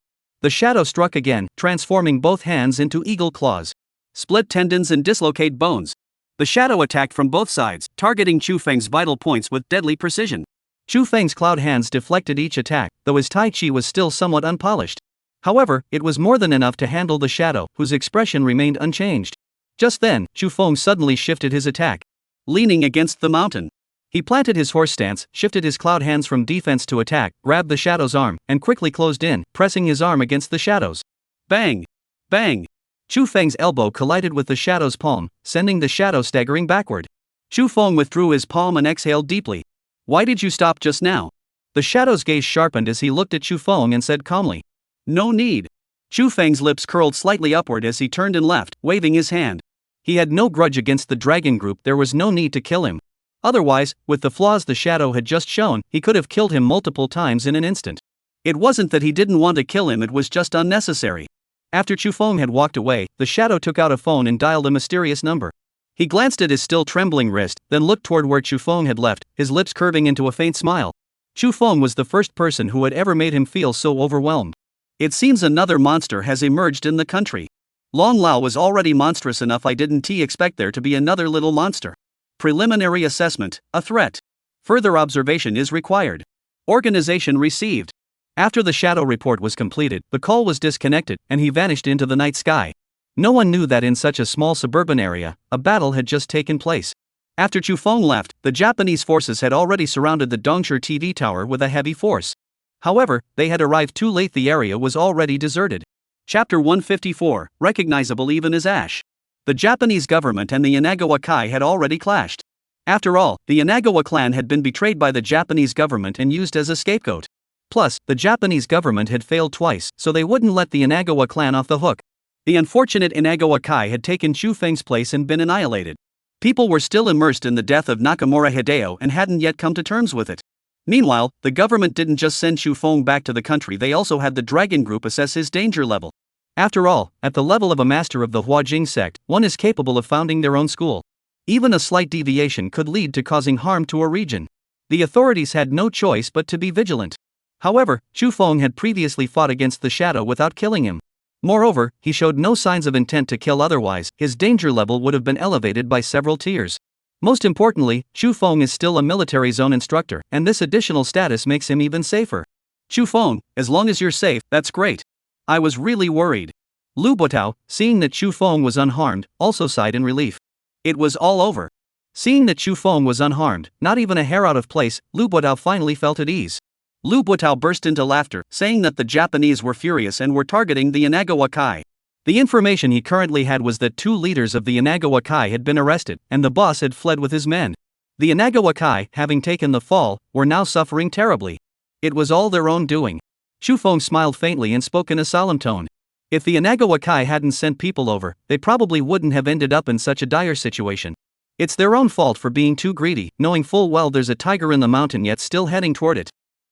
The shadow struck again, transforming both hands into eagle claws. Split tendons and dislocate bones. The shadow attacked from both sides, targeting Chu Feng's vital points with deadly precision. Chu Feng's cloud hands deflected each attack, though his Tai Chi was still somewhat unpolished. However, it was more than enough to handle the shadow, whose expression remained unchanged. Just then, Chu Feng suddenly shifted his attack. Leaning against the mountain, he planted his horse stance, shifted his cloud hands from defense to attack, grabbed the shadow's arm, and quickly closed in, pressing his arm against the shadow's. Bang! Bang! Chu Feng's elbow collided with the shadow's palm, sending the shadow staggering backward. Chu Feng withdrew his palm and exhaled deeply. Why did you stop just now? The shadow's gaze sharpened as he looked at Chu Feng and said calmly. No need. Chu Feng's lips curled slightly upward as he turned and left, waving his hand. He had no grudge against the dragon group. There was no need to kill him. Otherwise, with the flaws the shadow had just shown, he could have killed him multiple times in an instant. It wasn't that he didn't want to kill him, it was just unnecessary. After Chu Feng had walked away, the shadow took out a phone and dialed a mysterious number. He glanced at his still trembling wrist, then looked toward where Chu Feng had left, his lips curving into a faint smile. Chu Feng was the first person who had ever made him feel so overwhelmed. It seems another monster has emerged in the country. Long Lao was already monstrous enough. I didn't expect there to be another little monster. Preliminary assessment, a threat. Further observation is required. Organization received. After the shadow report was completed, the call was disconnected, and he vanished into the night sky. No one knew that in such a small suburban area, a battle had just taken place. After Chu Feng left, the Japanese forces had already surrounded the Dongshi TV tower with a heavy force. However, they had arrived too late. The area was already deserted. Chapter 154, recognizable even as ash. The Japanese government and the Inagawa Kai had already clashed. After all, the Inagawa clan had been betrayed by the Japanese government and used as a scapegoat. Plus, the Japanese government had failed twice, so they wouldn't let the Inagawa clan off the hook. The unfortunate Inagawa Kai had taken Chu Feng's place and been annihilated. People were still immersed in the death of Nakamura Hideo and hadn't yet come to terms with it. Meanwhile, the government didn't just send Chu Feng back to the country, they also had the Dragon Group assess his danger level. After all, at the level of a master of the Huajing sect, one is capable of founding their own school. Even a slight deviation could lead to causing harm to a region. The authorities had no choice but to be vigilant. However, Chu Feng had previously fought against the shadow without killing him. Moreover, he showed no signs of intent to kill, otherwise, his danger level would have been elevated by several tiers. Most importantly, Chu Feng is still a military zone instructor, and this additional status makes him even safer. Chu Feng, as long as you're safe, that's great. I was really worried. Lu Botao, seeing that Chu Feng was unharmed, also sighed in relief. It was all over. Seeing that Chu Feng was unharmed, not even a hair out of place, Lu Botao finally felt at ease. Lu Botao burst into laughter, saying that the Japanese were furious and were targeting the Inagawa Kai. The information he currently had was that 2 leaders of the Inagawa Kai had been arrested, and the boss had fled with his men. The Inagawa Kai, having taken the fall, were now suffering terribly. It was all their own doing. Chu Feng smiled faintly and spoke in a solemn tone. If the Inagawa Kai hadn't sent people over, they probably wouldn't have ended up in such a dire situation. It's their own fault for being too greedy, knowing full well there's a tiger in the mountain yet still heading toward it.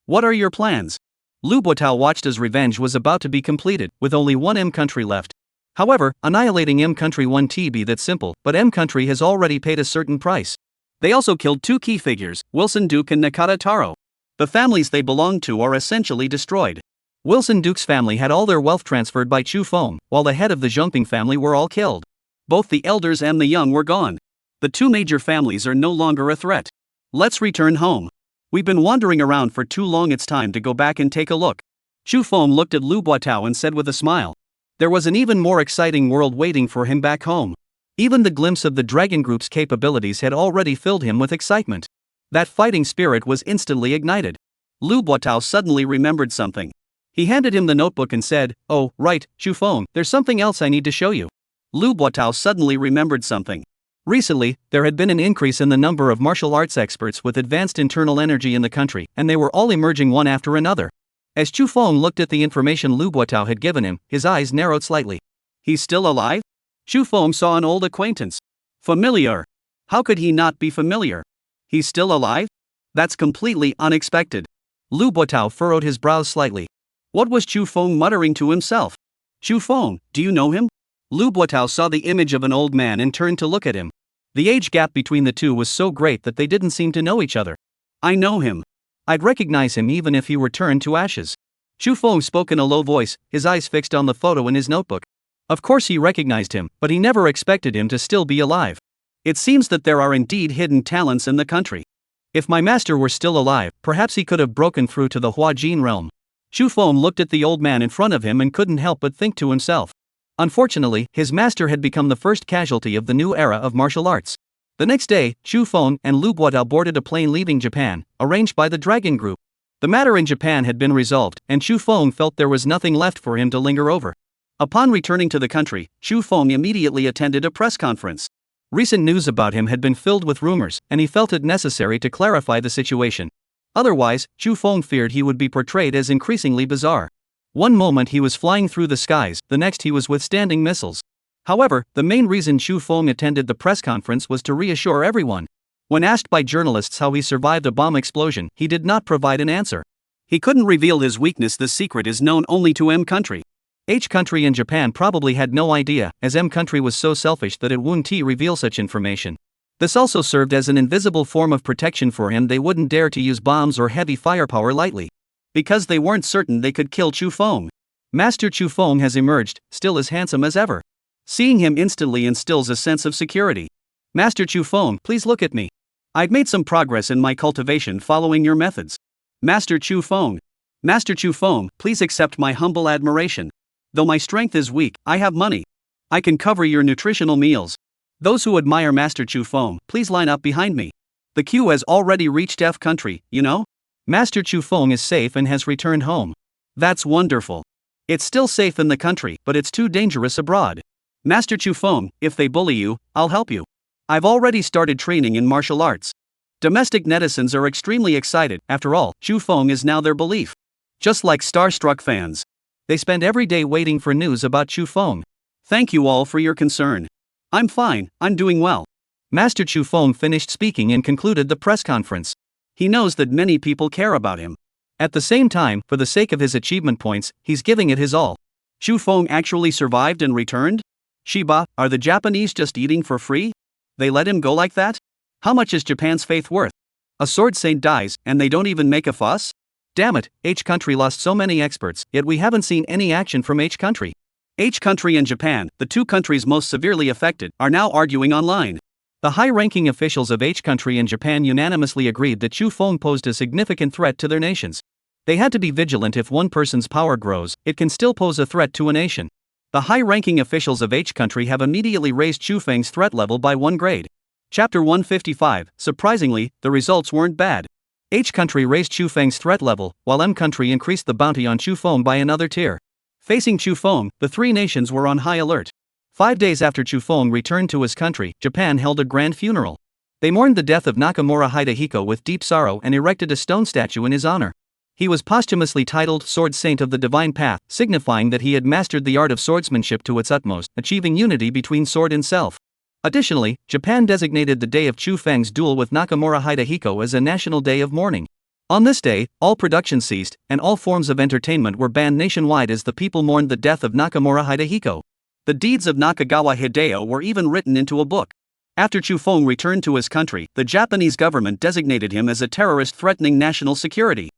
What are your plans? Lu Botao watched as revenge was about to be completed, with only one M country left. However, annihilating M country won't be that simple, but M country has already paid a certain price. They also killed 2 key figures, Wilson Duke and Nakata Taro. The families they belonged to are essentially destroyed. Wilson Duke's family had all their wealth transferred by Chu Feng, while the head of the Zhongping family were all killed. Both the elders and the young were gone. The 2 major families are no longer a threat. Let's return home. We've been wandering around for too long, it's time to go back and take a look. Chu Feng looked at Lu Buotao and said with a smile. There was an even more exciting world waiting for him back home. Even the glimpse of the Dragon Group's capabilities had already filled him with excitement. That fighting spirit was instantly ignited. Lu Buotao suddenly remembered something. He handed him the notebook and said, "Oh, right, Chu Feng, there's something else I need to show you." Lu Buotao suddenly remembered something. Recently, there had been an increase in the number of martial arts experts with advanced internal energy in the country, and they were all emerging one after another. As Chu Feng looked at the information Lu Buotao had given him, his eyes narrowed slightly. He's still alive? Chu Feng saw an old acquaintance. Familiar. How could he not be familiar? He's still alive? That's completely unexpected. Lu Buotao furrowed his brows slightly. What was Chu Feng muttering to himself? Chu Feng, do you know him? Lu Buotao saw the image of an old man and turned to look at him. The age gap between the two was so great that they didn't seem to know each other. I know him. I'd recognize him even if he were turned to ashes. Chu Feng spoke in a low voice, his eyes fixed on the photo in his notebook. Of course he recognized him, but he never expected him to still be alive. It seems that there are indeed hidden talents in the country. If my master were still alive, perhaps he could have broken through to the Huajin realm. Chu Feng looked at the old man in front of him and couldn't help but think to himself. Unfortunately, his master had become the first casualty of the new era of martial arts. The next day, Chu Feng and Lu Buotao boarded a plane leaving Japan, arranged by the Dragon Group. The matter in Japan had been resolved, and Chu Feng felt there was nothing left for him to linger over. Upon returning to the country, Chu Feng immediately attended a press conference. Recent news about him had been filled with rumors, and he felt it necessary to clarify the situation. Otherwise, Chu Feng feared he would be portrayed as increasingly bizarre. One moment he was flying through the skies, the next he was withstanding missiles. However, the main reason Chu Feng attended the press conference was to reassure everyone. When asked by journalists how he survived a bomb explosion, he did not provide an answer. He couldn't reveal his weakness. The secret is known only to M country. H country and Japan probably had no idea, as M country was so selfish that it wouldn't reveal such information. This also served as an invisible form of protection for him. They wouldn't dare to use bombs or heavy firepower lightly, because they weren't certain they could kill Chu Feng. Master Chu Feng has emerged, still as handsome as ever. Seeing him instantly instills a sense of security. Master Chu Feng, please look at me. I've made some progress in my cultivation following your methods. Master Chu Feng. Master Chu Feng, please accept my humble admiration. Though my strength is weak, I have money. I can cover your nutritional meals. Those who admire Master Chu Feng, please line up behind me. The queue has already reached F country, you know? Master Chu Feng is safe and has returned home. That's wonderful. It's still safe in the country, but it's too dangerous abroad. Master Chu Feng, if they bully you, I'll help you. I've already started training in martial arts. Domestic netizens are extremely excited. After all, Chu Feng is now their belief. Just like starstruck fans. They spend every day waiting for news about Chu Feng. Thank you all for your concern. I'm fine, I'm doing well. Master Chu Feng finished speaking and concluded the press conference. He knows that many people care about him. At the same time, for the sake of his achievement points, he's giving it his all. Chu Feng actually survived and returned? Shiba, are the Japanese just eating for free? They let him go like that? How much is Japan's faith worth? A sword saint dies, and they don't even make a fuss? Damn it, H country lost so many experts, yet we haven't seen any action from H country. H country and Japan, the two countries most severely affected, are now arguing online. The high-ranking officials of H country and Japan unanimously agreed that Chu Feng posed a significant threat to their nations. They had to be vigilant. If one person's power grows, it can still pose a threat to a nation. The high-ranking officials of H country have immediately raised Chu Feng's threat level by 1 grade. Chapter 155, surprisingly, the results weren't bad. H country raised Chu Feng's threat level, while M country increased the bounty on Chu Feng by another tier. Facing Chu Feng, the three nations were on high alert. 5 days after Chu Feng returned to his country, Japan held a grand funeral. They mourned the death of Nakamura Hidehiko with deep sorrow and erected a stone statue in his honor. He was posthumously titled Sword Saint of the Divine Path, signifying that he had mastered the art of swordsmanship to its utmost, achieving unity between sword and self. Additionally, Japan designated the day of Chu Feng's duel with Nakamura Hidehiko as a national day of mourning. On this day, all production ceased, and all forms of entertainment were banned nationwide as the people mourned the death of Nakamura Hidehiko. The deeds of Nakagawa Hideo were even written into a book. After Chu Feng returned to his country, the Japanese government designated him as a terrorist threatening national security.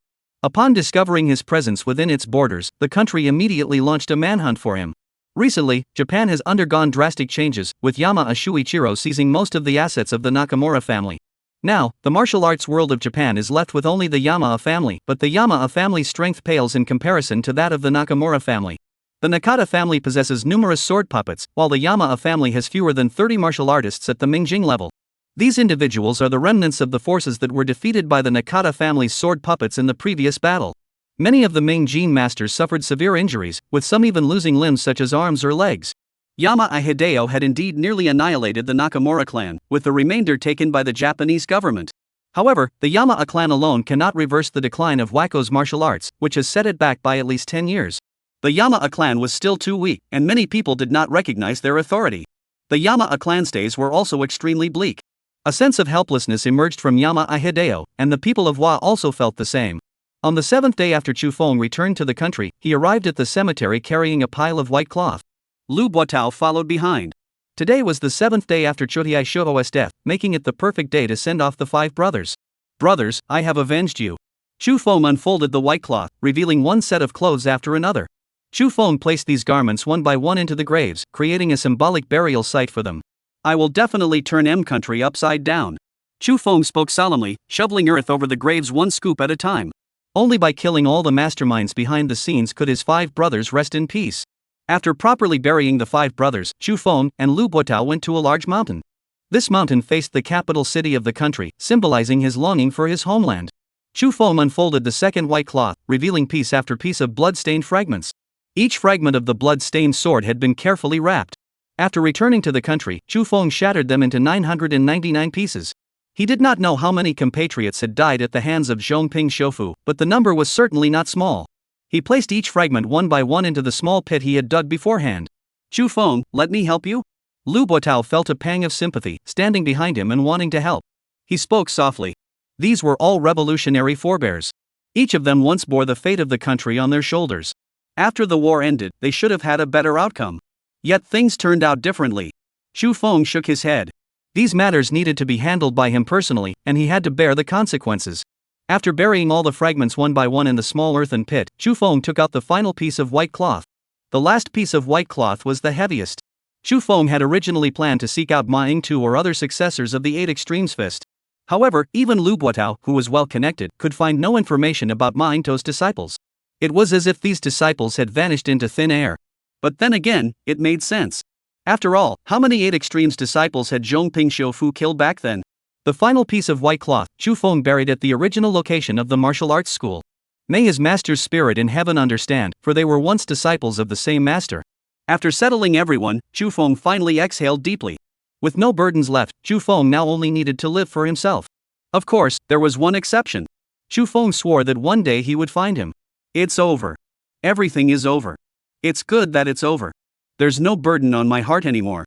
Upon discovering his presence within its borders, the country immediately launched a manhunt for him. Recently, Japan has undergone drastic changes, with Yama Shuichiro seizing most of the assets of the Nakamura family. Now, the martial arts world of Japan is left with only the Yamada family, but the Yamada family's strength pales in comparison to that of the Nakamura family. The Nakata family possesses numerous sword puppets, while the Yamada family has fewer than 30 martial artists at the Mingjing level. These individuals are the remnants of the forces that were defeated by the Nakata family's sword puppets in the previous battle. Many of the Mingjing masters suffered severe injuries, with some even losing limbs such as arms or legs. Yamada Hideo had indeed nearly annihilated the Nakamura clan, with the remainder taken by the Japanese government. However, the Yamada clan alone cannot reverse the decline of Wako's martial arts, which has set it back by at least 10 years. The Yamada clan was still too weak, and many people did not recognize their authority. The Yamada clan's days were also extremely bleak. A sense of helplessness emerged from Yamada Hideo, and the people of Wa also felt the same. On the 7th day after Chu Feng returned to the country, he arrived at the cemetery carrying a pile of white cloth. Lu Buotao followed behind. Today was the 7th day after Chotiai Shoho's death, making it the perfect day to send off the 5 brothers. Brothers, I have avenged you. Chu Feng unfolded the white cloth, revealing one set of clothes after another. Chu Feng placed these garments one by one into the graves, creating a symbolic burial site for them. I will definitely turn M country upside down. Chu Feng spoke solemnly, shoveling earth over the graves one scoop at a time. Only by killing all the masterminds behind the scenes could his 5 brothers rest in peace. After properly burying the 5 brothers, Chu Feng and Lu Buotao went to a large mountain. This mountain faced the capital city of the country, symbolizing his longing for his homeland. Chu Feng unfolded the second white cloth, revealing piece after piece of blood-stained fragments. Each fragment of the blood-stained sword had been carefully wrapped. After returning to the country, Chu Feng shattered them into 999 pieces. He did not know how many compatriots had died at the hands of Zhongping Shofu, but the number was certainly not small. He placed each fragment one by one into the small pit he had dug beforehand. Chu Feng, let me help you? Lu Buotao felt a pang of sympathy, standing behind him and wanting to help. He spoke softly. These were all revolutionary forebears. Each of them once bore the fate of the country on their shoulders. After the war ended, they should have had a better outcome. Yet things turned out differently. Chu Feng shook his head. These matters needed to be handled by him personally, and he had to bear the consequences. After burying all the fragments one by one in the small earthen pit, Chu Feng took out the final piece of white cloth. The last piece of white cloth was the heaviest. Chu Feng had originally planned to seek out Ma Ying-tu or other successors of the 8 Extremes Fist. However, even Lu Buotao, who was well connected, could find no information about Ma Ying-tu's disciples. It was as if these disciples had vanished into thin air. But then again, it made sense. After all, how many 8 Extremes disciples had Zhongping Shofu killed back then? The final piece of white cloth, Chu Feng buried at the original location of the martial arts school. May his master's spirit in heaven understand, for they were once disciples of the same master. After settling everyone, Chu Feng finally exhaled deeply. With no burdens left, Chu Feng now only needed to live for himself. Of course, there was one exception. Chu Feng swore that one day he would find him. It's over. Everything is over. It's good that it's over. There's no burden on my heart anymore.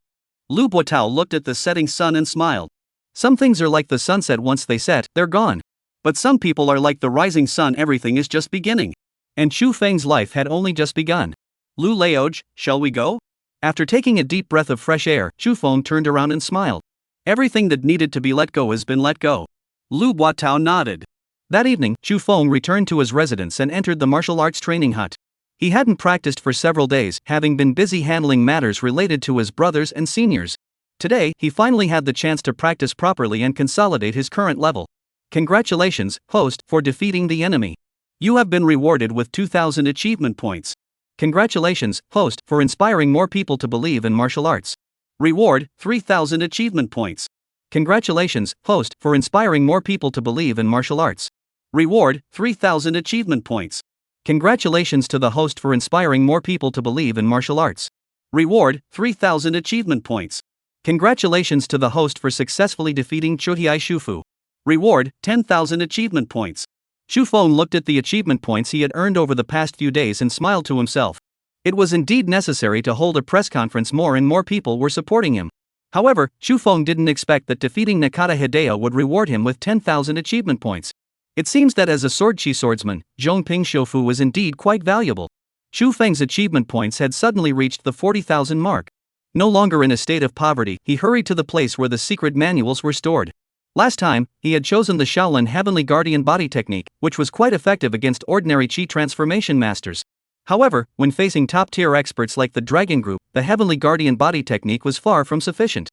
Lu Buotao looked at the setting sun and smiled. Some things are like the sunset, once they set, they're gone. But some people are like the rising sun, everything is just beginning. And Chu Feng's life had only just begun. Lu Laoj, shall we go? After taking a deep breath of fresh air, Chu Feng turned around and smiled. Everything that needed to be let go has been let go. Lu Buotao nodded. That evening, Chu Feng returned to his residence and entered the martial arts training hut. He hadn't practiced for several days, having been busy handling matters related to his brothers and seniors. Today, he finally had the chance to practice properly and consolidate his current level. Congratulations, host, for defeating the enemy. You have been rewarded with 2,000 achievement points. Congratulations, host, for inspiring more people to believe in martial arts. Reward, 3,000 achievement points. Congratulations, host, for inspiring more people to believe in martial arts. Reward, 3,000 achievement points. Congratulations to the host for inspiring more people to believe in martial arts. Reward, 3,000 achievement points. Congratulations to the host for successfully defeating Chotiai Shufu. Reward, 10,000 achievement points. Chu Feng looked at the achievement points he had earned over the past few days and smiled to himself. It was indeed necessary to hold a press conference. More and more people were supporting him. However, Chu Feng didn't expect that defeating Nakata Hideo would reward him with 10,000 achievement points. It seems that as a swordchi swordsman, Zhongping Shofu was indeed quite valuable. Chu Feng's achievement points had suddenly reached the 40,000 mark. No longer in a state of poverty, he hurried to the place where the secret manuals were stored. Last time, he had chosen the Shaolin Heavenly Guardian Body technique, which was quite effective against ordinary chi transformation masters. However, when facing top-tier experts like the Dragon Group, the Heavenly Guardian Body technique was far from sufficient.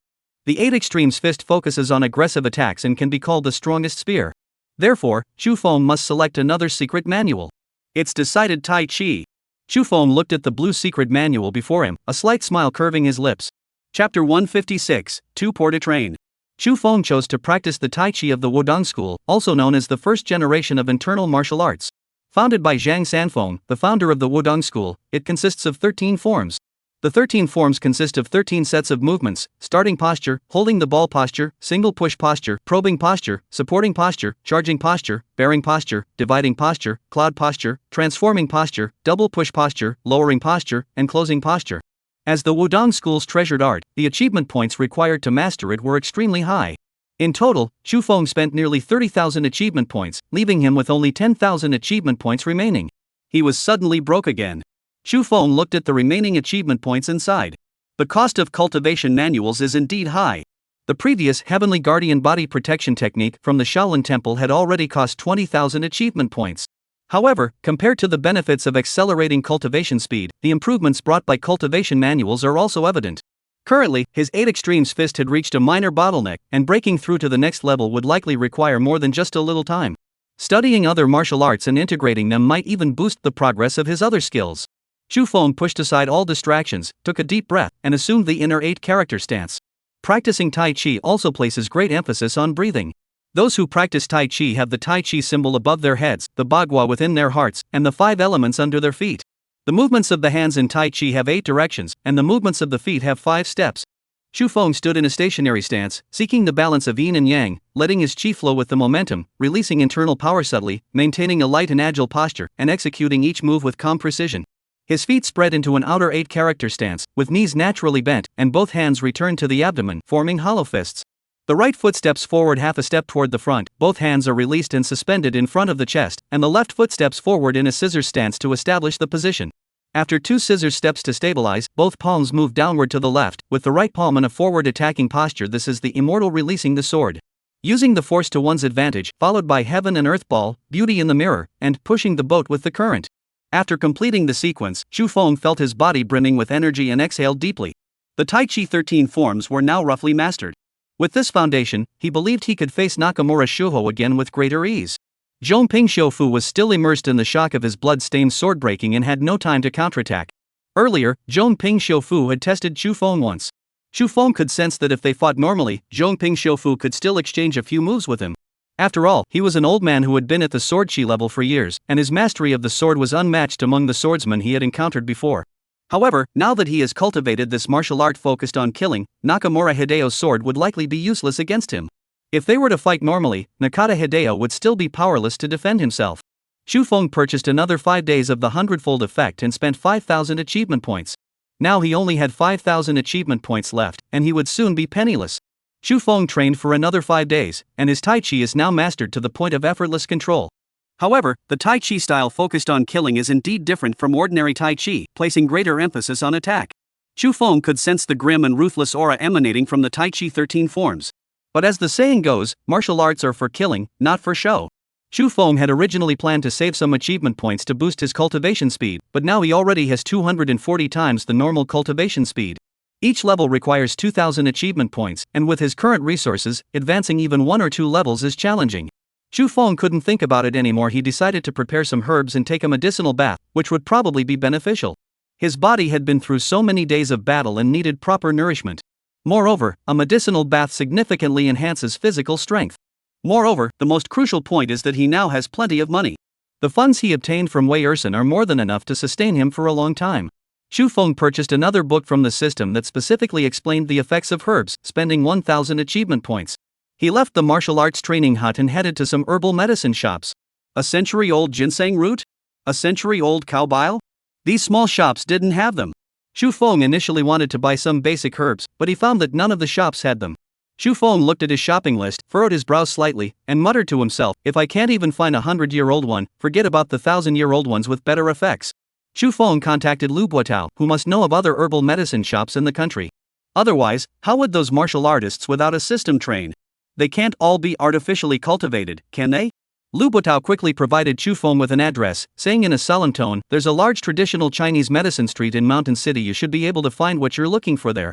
The 8 Extremes Fist focuses on aggressive attacks and can be called the strongest spear. Therefore, Chu Feng must select another secret manual. It's decided Tai Chi. Chu Feng looked at the blue secret manual before him, a slight smile curving his lips. Chapter 156, Two Pour to Train. Chu Feng chose to practice the Tai Chi of the Wudong School, also known as the first generation of internal martial arts. Founded by Zhang Sanfeng, the founder of the Wudong School, it consists of 13 forms. The 13 forms consist of 13 sets of movements: starting posture, holding the ball posture, single push posture, probing posture, supporting posture, charging posture, bearing posture, dividing posture, cloud posture, transforming posture, double push posture, lowering posture, and closing posture. As the Wudong School's treasured art, the achievement points required to master it were extremely high. In total, Chu Feng spent nearly 30,000 achievement points, leaving him with only 10,000 achievement points remaining. He was suddenly broke again. Chu Feng looked at the remaining achievement points inside. The cost of cultivation manuals is indeed high. The previous Heavenly Guardian Body Protection technique from the Shaolin Temple had already cost 20,000 achievement points. However, compared to the benefits of accelerating cultivation speed, the improvements brought by cultivation manuals are also evident. Currently, his 8 Extremes Fist had reached a minor bottleneck, and breaking through to the next level would likely require more than just a little time. Studying other martial arts and integrating them might even boost the progress of his other skills. Chu Feng pushed aside all distractions, took a deep breath, and assumed the inner 8 character stance. Practicing Tai Chi also places great emphasis on breathing. Those who practice Tai Chi have the Tai Chi symbol above their heads, the Bagua within their hearts, and the 5 elements under their feet. The movements of the hands in Tai Chi have 8 directions, and the movements of the feet have 5 steps. Chu Feng stood in a stationary stance, seeking the balance of yin and yang, letting his chi flow with the momentum, releasing internal power subtly, maintaining a light and agile posture, and executing each move with calm precision. His feet spread into an outer 8 character stance, with knees naturally bent, and both hands returned to the abdomen, forming hollow fists. The right foot steps forward half a step toward the front, both hands are released and suspended in front of the chest, and the left foot steps forward in a scissors stance to establish the position. After 2 scissors steps to stabilize, both palms move downward to the left, with the right palm in a forward attacking posture. This is the immortal releasing the sword. Using the force to one's advantage, followed by heaven and earth ball, beauty in the mirror, and pushing the boat with the current. After completing the sequence, Chu Feng felt his body brimming with energy and exhaled deeply. The Tai Chi 13 forms were now roughly mastered. With this foundation, he believed he could face Nakamura Shuho again with greater ease. Zhongping Xiufu was still immersed in the shock of his blood-stained sword breaking and had no time to counterattack. Earlier, Zhongping Xiufu had tested Chu Feng once. Chu Feng could sense that if they fought normally, Zhongping Xiufu could still exchange a few moves with him. After all, he was an old man who had been at the sword chi level for years, and his mastery of the sword was unmatched among the swordsmen he had encountered before. However, now that he has cultivated this martial art focused on killing, Nakamura Hideo's sword would likely be useless against him. If they were to fight normally, Nakata Hideo would still be powerless to defend himself. Chu Feng purchased another 5 days of the 100-fold effect and spent 5,000 achievement points. Now he only had 5,000 achievement points left, and he would soon be penniless. Chu Feng trained for another 5 days, and his Tai Chi is now mastered to the point of effortless control. However, the Tai Chi style focused on killing is indeed different from ordinary Tai Chi, placing greater emphasis on attack. Chu Feng could sense the grim and ruthless aura emanating from the Tai Chi 13 forms. But as the saying goes, martial arts are for killing, not for show. Chu Feng had originally planned to save some achievement points to boost his cultivation speed, but now he already has 240 times the normal cultivation speed. Each level requires 2,000 achievement points, and with his current resources, advancing even 1 or 2 levels is challenging. Chu Feng couldn't think about it anymore. He decided to prepare some herbs and take a medicinal bath, which would probably be beneficial. His body had been through so many days of battle and needed proper nourishment. Moreover, a medicinal bath significantly enhances physical strength. Moreover, the most crucial point is that he now has plenty of money. The funds he obtained from Wei Ersin are more than enough to sustain him for a long time. Chu Feng purchased another book from the system that specifically explained the effects of herbs, spending 1,000 achievement points. He left the martial arts training hut and headed to some herbal medicine shops. A century-old ginseng root? A century-old cow bile? These small shops didn't have them. Chu Feng initially wanted to buy some basic herbs, but he found that none of the shops had them. Chu Feng looked at his shopping list, furrowed his brows slightly, and muttered to himself, "If I can't even find a 100-year-old one, forget about the 1,000-year-old ones with better effects." Chu Feng contacted Lu Buotao, who must know of other herbal medicine shops in the country. Otherwise, how would those martial artists without a system train? They can't all be artificially cultivated, can they? Lu Buotao quickly provided Chu Feng with an address, saying in a solemn tone, "There's a large traditional Chinese medicine street in Mountain City. You should be able to find what you're looking for there."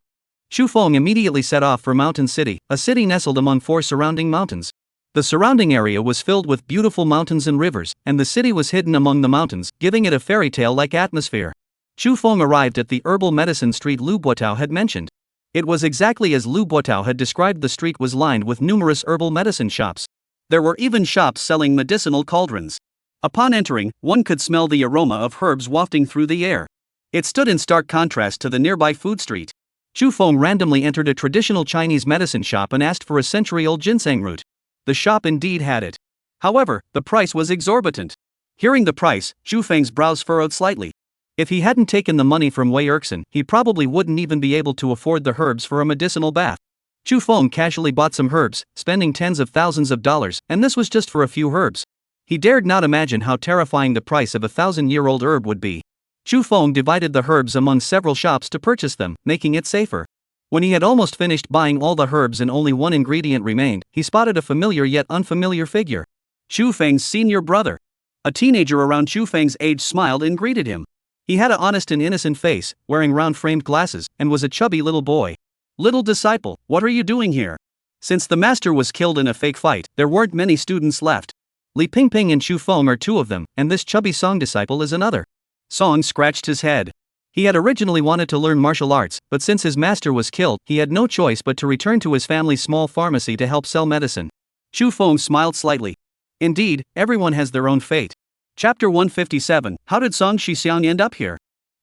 Chu Feng immediately set off for Mountain City, a city nestled among 4 surrounding mountains. The surrounding area was filled with beautiful mountains and rivers, and the city was hidden among the mountains, giving it a fairy tale-like atmosphere. Chu Feng arrived at the herbal medicine street Lu Buotao had mentioned. It was exactly as Lu Buotao had described. The street was lined with numerous herbal medicine shops. There were even shops selling medicinal cauldrons. Upon entering, one could smell the aroma of herbs wafting through the air. It stood in stark contrast to the nearby food street. Chu Feng randomly entered a traditional Chinese medicine shop and asked for a century-old ginseng root. The shop indeed had it. However, the price was exorbitant. Hearing the price, Chu Feng's brows furrowed slightly. If he hadn't taken the money from Wei Erkson, he probably wouldn't even be able to afford the herbs for a medicinal bath. Chu Feng casually bought some herbs, spending tens of thousands of dollars, and this was just for a few herbs. He dared not imagine how terrifying the price of a 1,000-year-old herb would be. Chu Feng divided the herbs among several shops to purchase them, making it safer. When he had almost finished buying all the herbs and only one ingredient remained, he spotted a familiar yet unfamiliar figure. Chu Feng's senior brother. A teenager around Chu Feng's age smiled and greeted him. He had an honest and innocent face, wearing round-framed glasses, and was a chubby little boy. "Little disciple, what are you doing here?" Since the master was killed in a fake fight, there weren't many students left. Li Pingping and Chu Feng are 2 of them, and this chubby Song disciple is another. Song scratched his head. He had originally wanted to learn martial arts, but since his master was killed, he had no choice but to return to his family's small pharmacy to help sell medicine. Chu Feng smiled slightly. Indeed, everyone has their own fate. Chapter 157, How did Song Shixiang end up here?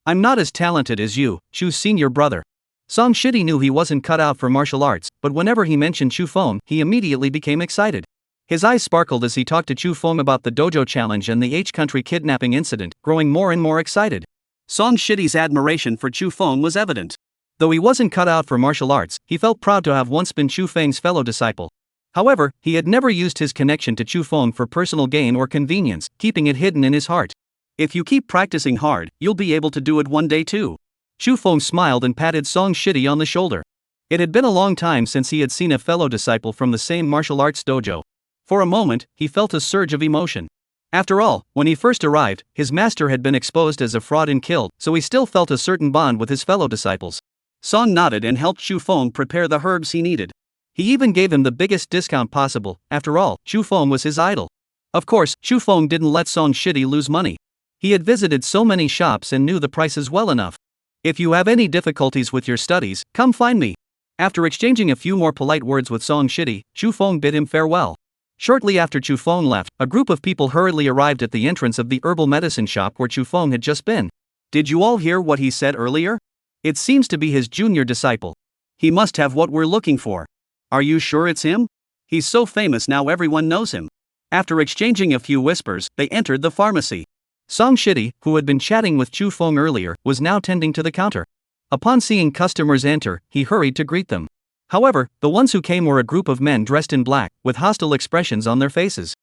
I'm not as talented as you, Chu's senior brother. Song Shidi knew he wasn't cut out for martial arts, but whenever he mentioned Chu Feng, he immediately became excited. His eyes sparkled as he talked to Chu Feng about the dojo challenge and the H-country kidnapping incident, growing more and more excited. Song Shidi's admiration for Chu Feng was evident. Though he wasn't cut out for martial arts, he felt proud to have once been Chu Feng's fellow disciple. However, he had never used his connection to Chu Feng for personal gain or convenience, keeping it hidden in his heart. If you keep practicing hard, you'll be able to do it one day too. Chu Feng smiled and patted Song Shidi on the shoulder. It had been a long time since he had seen a fellow disciple from the same martial arts dojo. For a moment, he felt a surge of emotion. After all, when he first arrived, his master had been exposed as a fraud and killed, so he still felt a certain bond with his fellow disciples. Song nodded and helped Chu Feng prepare the herbs he needed. He even gave him the biggest discount possible. After all, Chu Feng was his idol. Of course, Chu Feng didn't let Song Shidi lose money. He had visited so many shops and knew the prices well enough. If you have any difficulties with your studies, come find me. After exchanging a few more polite words with Song Shidi, Chu Feng bid him farewell. Shortly after Chu Feng left, a group of people hurriedly arrived at the entrance of the herbal medicine shop where Chu Feng had just been. Did you all hear what he said earlier? It seems to be his junior disciple. He must have what we're looking for. Are you sure it's him? He's so famous now everyone knows him. After exchanging a few whispers, they entered the pharmacy. Song Shidi, who had been chatting with Chu Feng earlier, was now tending to the counter. Upon seeing customers enter, he hurried to greet them. However, the ones who came were a group of men dressed in black, with hostile expressions on their faces.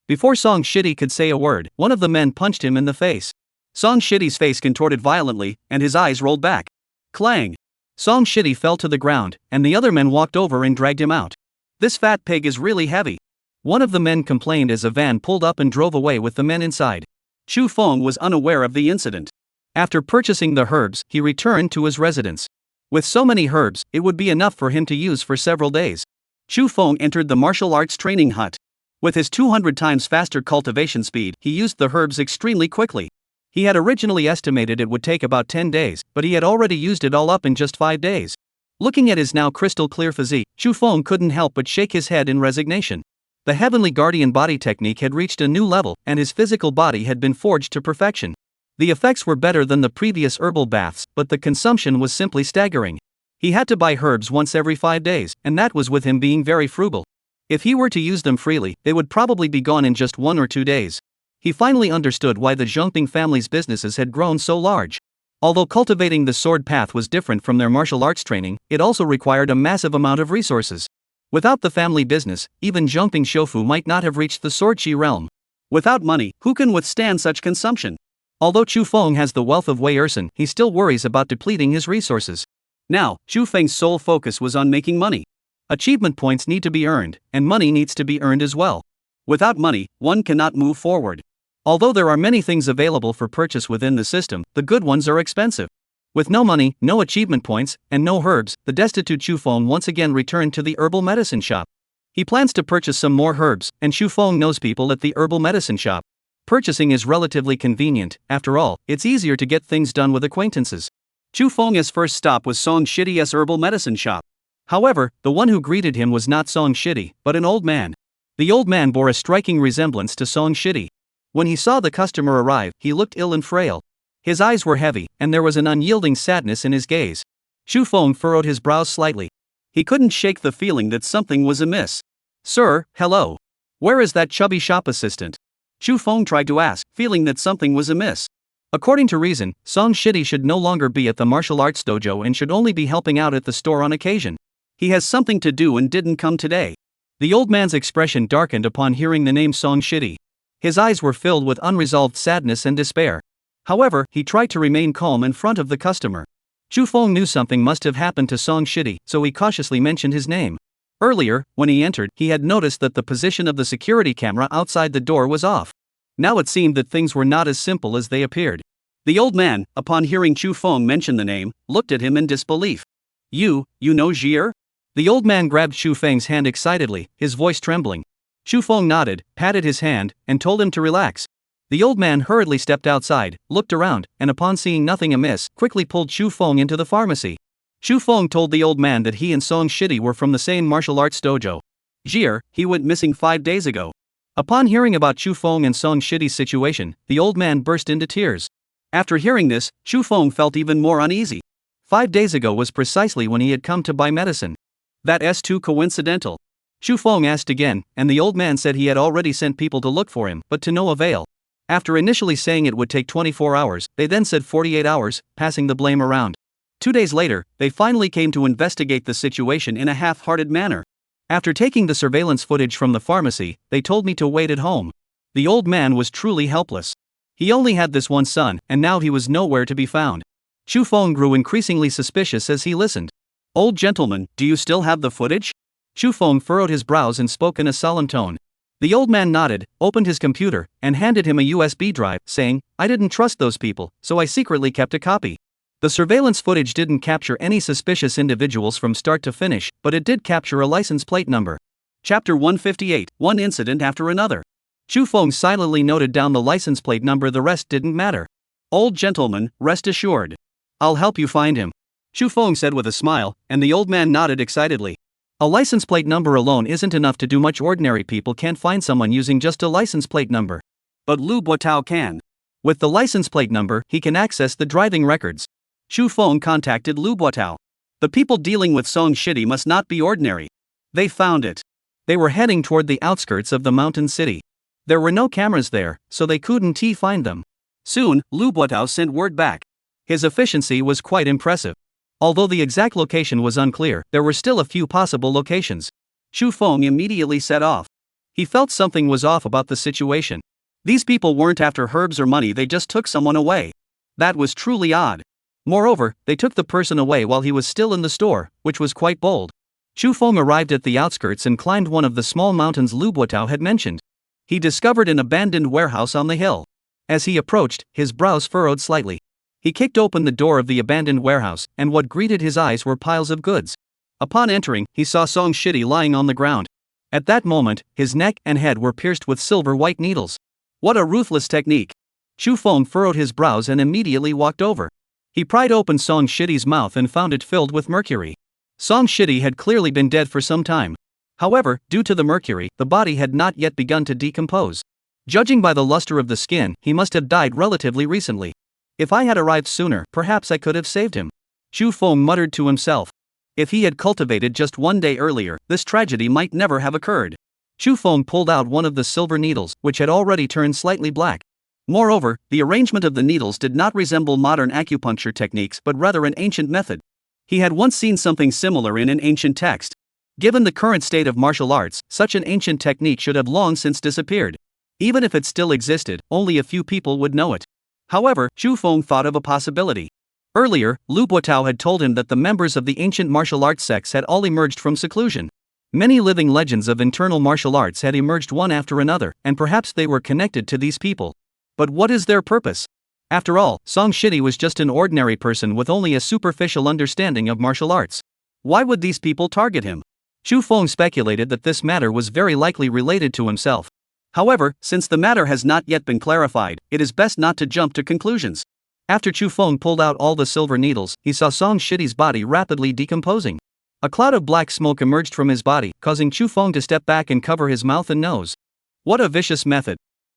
Before Song Shidi could say a word, one of the men punched him in the face. Song Shidi's face contorted violently, and his eyes rolled back. Clang! Song Shidi fell to the ground, and the other men walked over and dragged him out. This fat pig is really heavy. One of the men complained as a van pulled up and drove away with the men inside. Chu Feng was unaware of the incident. After purchasing the herbs, he returned to his residence. With so many herbs, it would be enough for him to use for several days. Chu Feng entered the martial arts training hut. With his 200 times faster cultivation speed, he used the herbs extremely quickly. He had originally estimated it would take about 10 days, but he had already used it all up in just 5 days. Looking at his now crystal clear physique, Chu Feng couldn't help but shake his head in resignation. The Heavenly Guardian body technique had reached a new level, and his physical body had been forged to perfection. The effects were better than the previous herbal baths, but the consumption was simply staggering. He had to buy herbs once every 5 days, and that was with him being very frugal. If he were to use them freely, they would probably be gone in just 1 or 2 days. He finally understood why the Zhongping family's businesses had grown so large. Although cultivating the sword path was different from their martial arts training, it also required a massive amount of resources. Without the family business, even Zhongping Shofu might not have reached the sword chi realm. Without money, who can withstand such consumption? Although Chu Feng has the wealth of Wei Erkson, he still worries about depleting his resources. Now, Chu Feng's sole focus was on making money. Achievement points need to be earned, and money needs to be earned as well. Without money, one cannot move forward. Although there are many things available for purchase within the system, the good ones are expensive. With no money, no achievement points, and no herbs, the destitute Chu Feng once again returned to the herbal medicine shop. He plans to purchase some more herbs, and Chu Feng knows people at the herbal medicine shop. Purchasing is relatively convenient, after all, it's easier to get things done with acquaintances. Chu Feng's first stop was Song Shidi's herbal medicine shop. However, the one who greeted him was not Song Shidi, but an old man. The old man bore a striking resemblance to Song Shidi. When he saw the customer arrive, he looked ill and frail. His eyes were heavy, and there was an unyielding sadness in his gaze. Chu Feng furrowed his brows slightly. He couldn't shake the feeling that something was amiss. "Sir, hello. Where is that chubby shop assistant?" Chu Feng tried to ask, feeling that something was amiss. According to reason, Song Shidi should no longer be at the martial arts dojo and should only be helping out at the store on occasion. He has something to do and didn't come today. The old man's expression darkened upon hearing the name Song Shidi. His eyes were filled with unresolved sadness and despair. However, he tried to remain calm in front of the customer. Chu Feng knew something must have happened to Song Shidi, so he cautiously mentioned his name. Earlier, when he entered, he had noticed that the position of the security camera outside the door was off. Now it seemed that things were not as simple as they appeared. The old man, upon hearing Chu Feng mention the name, looked at him in disbelief. You know Jier?" The old man grabbed Chu Feng's hand excitedly, his voice trembling. Chu Feng nodded, patted his hand, and told him to relax. The old man hurriedly stepped outside, looked around, and upon seeing nothing amiss, quickly pulled Chu Feng into the pharmacy. Chu Feng told the old man that he and Song Shidi were from the same martial arts dojo. Jier, he went missing 5 days ago. Upon hearing about Chu Feng and Song Shidi's situation, the old man burst into tears. After hearing this, Chu Feng felt even more uneasy. 5 days ago was precisely when he had come to buy medicine. That's too coincidental. Chu Feng asked again, and the old man said he had already sent people to look for him, but to no avail. After initially saying it would take 24 hours, they then said 48 hours, passing the blame around. 2 days later, they finally came to investigate the situation in a half-hearted manner. After taking the surveillance footage from the pharmacy, they told me to wait at home. The old man was truly helpless. He only had this one son, and now he was nowhere to be found. Chu Feng grew increasingly suspicious as he listened. "Old gentleman, do you still have the footage?" Chu Feng furrowed his brows and spoke in a solemn tone. The old man nodded, opened his computer, and handed him a USB drive, saying, "I didn't trust those people, so I secretly kept a copy." The surveillance footage didn't capture any suspicious individuals from start to finish, but it did capture a license plate number. Chapter 158, One Incident After Another. Chu Feng silently noted down the license plate number, the rest didn't matter. "Old gentleman, rest assured. I'll help you find him," Chu Feng said with a smile, and the old man nodded excitedly. A license plate number alone isn't enough to do much. Ordinary people can't find someone using just a license plate number. But Lu Buotao can. With the license plate number, he can access the driving records. Chu Feng contacted Lu Buotao. The people dealing with Song Shidi must not be ordinary. They found it. They were heading toward the outskirts of the mountain city. There were no cameras there, so they couldn't find them. Soon, Lu Buotao sent word back. His efficiency was quite impressive. Although the exact location was unclear, there were still a few possible locations. Chu Feng immediately set off. He felt something was off about the situation. These people weren't after herbs or money, they just took someone away. That was truly odd. Moreover, they took the person away while he was still in the store, which was quite bold. Chu Feng arrived at the outskirts and climbed one of the small mountains Lu Buotao had mentioned. He discovered an abandoned warehouse on the hill. As he approached, his brows furrowed slightly. He kicked open the door of the abandoned warehouse, and what greeted his eyes were piles of goods. Upon entering, he saw Song Shidi lying on the ground. At that moment, his neck and head were pierced with silver-white needles. What a ruthless technique! Chu Feng furrowed his brows and immediately walked over. He pried open Song Shidi's mouth and found it filled with mercury. Song Shidi had clearly been dead for some time. However, due to the mercury, the body had not yet begun to decompose. Judging by the luster of the skin, he must have died relatively recently. If I had arrived sooner, perhaps I could have saved him. Chu Feng muttered to himself. If he had cultivated just 1 day earlier, this tragedy might never have occurred. Chu Feng pulled out one of the silver needles, which had already turned slightly black. Moreover, the arrangement of the needles did not resemble modern acupuncture techniques but rather an ancient method. He had once seen something similar in an ancient text. Given the current state of martial arts, such an ancient technique should have long since disappeared. Even if it still existed, only a few people would know it. However, Chu Feng thought of a possibility. Earlier, Lu Buotao had told him that the members of the ancient martial arts sects had all emerged from seclusion. Many living legends of internal martial arts had emerged one after another, and perhaps they were connected to these people. But what is their purpose? After all, Song Shitty was just an ordinary person with only a superficial understanding of martial arts. Why would these people target him? Chu Feng speculated that this matter was very likely related to himself. However, since the matter has not yet been clarified, it is best not to jump to conclusions. After Chu Feng pulled out all the silver needles, he saw Song Shitty's body rapidly decomposing. A cloud of black smoke emerged from his body, causing Chu Feng to step back and cover his mouth and nose. What a vicious method.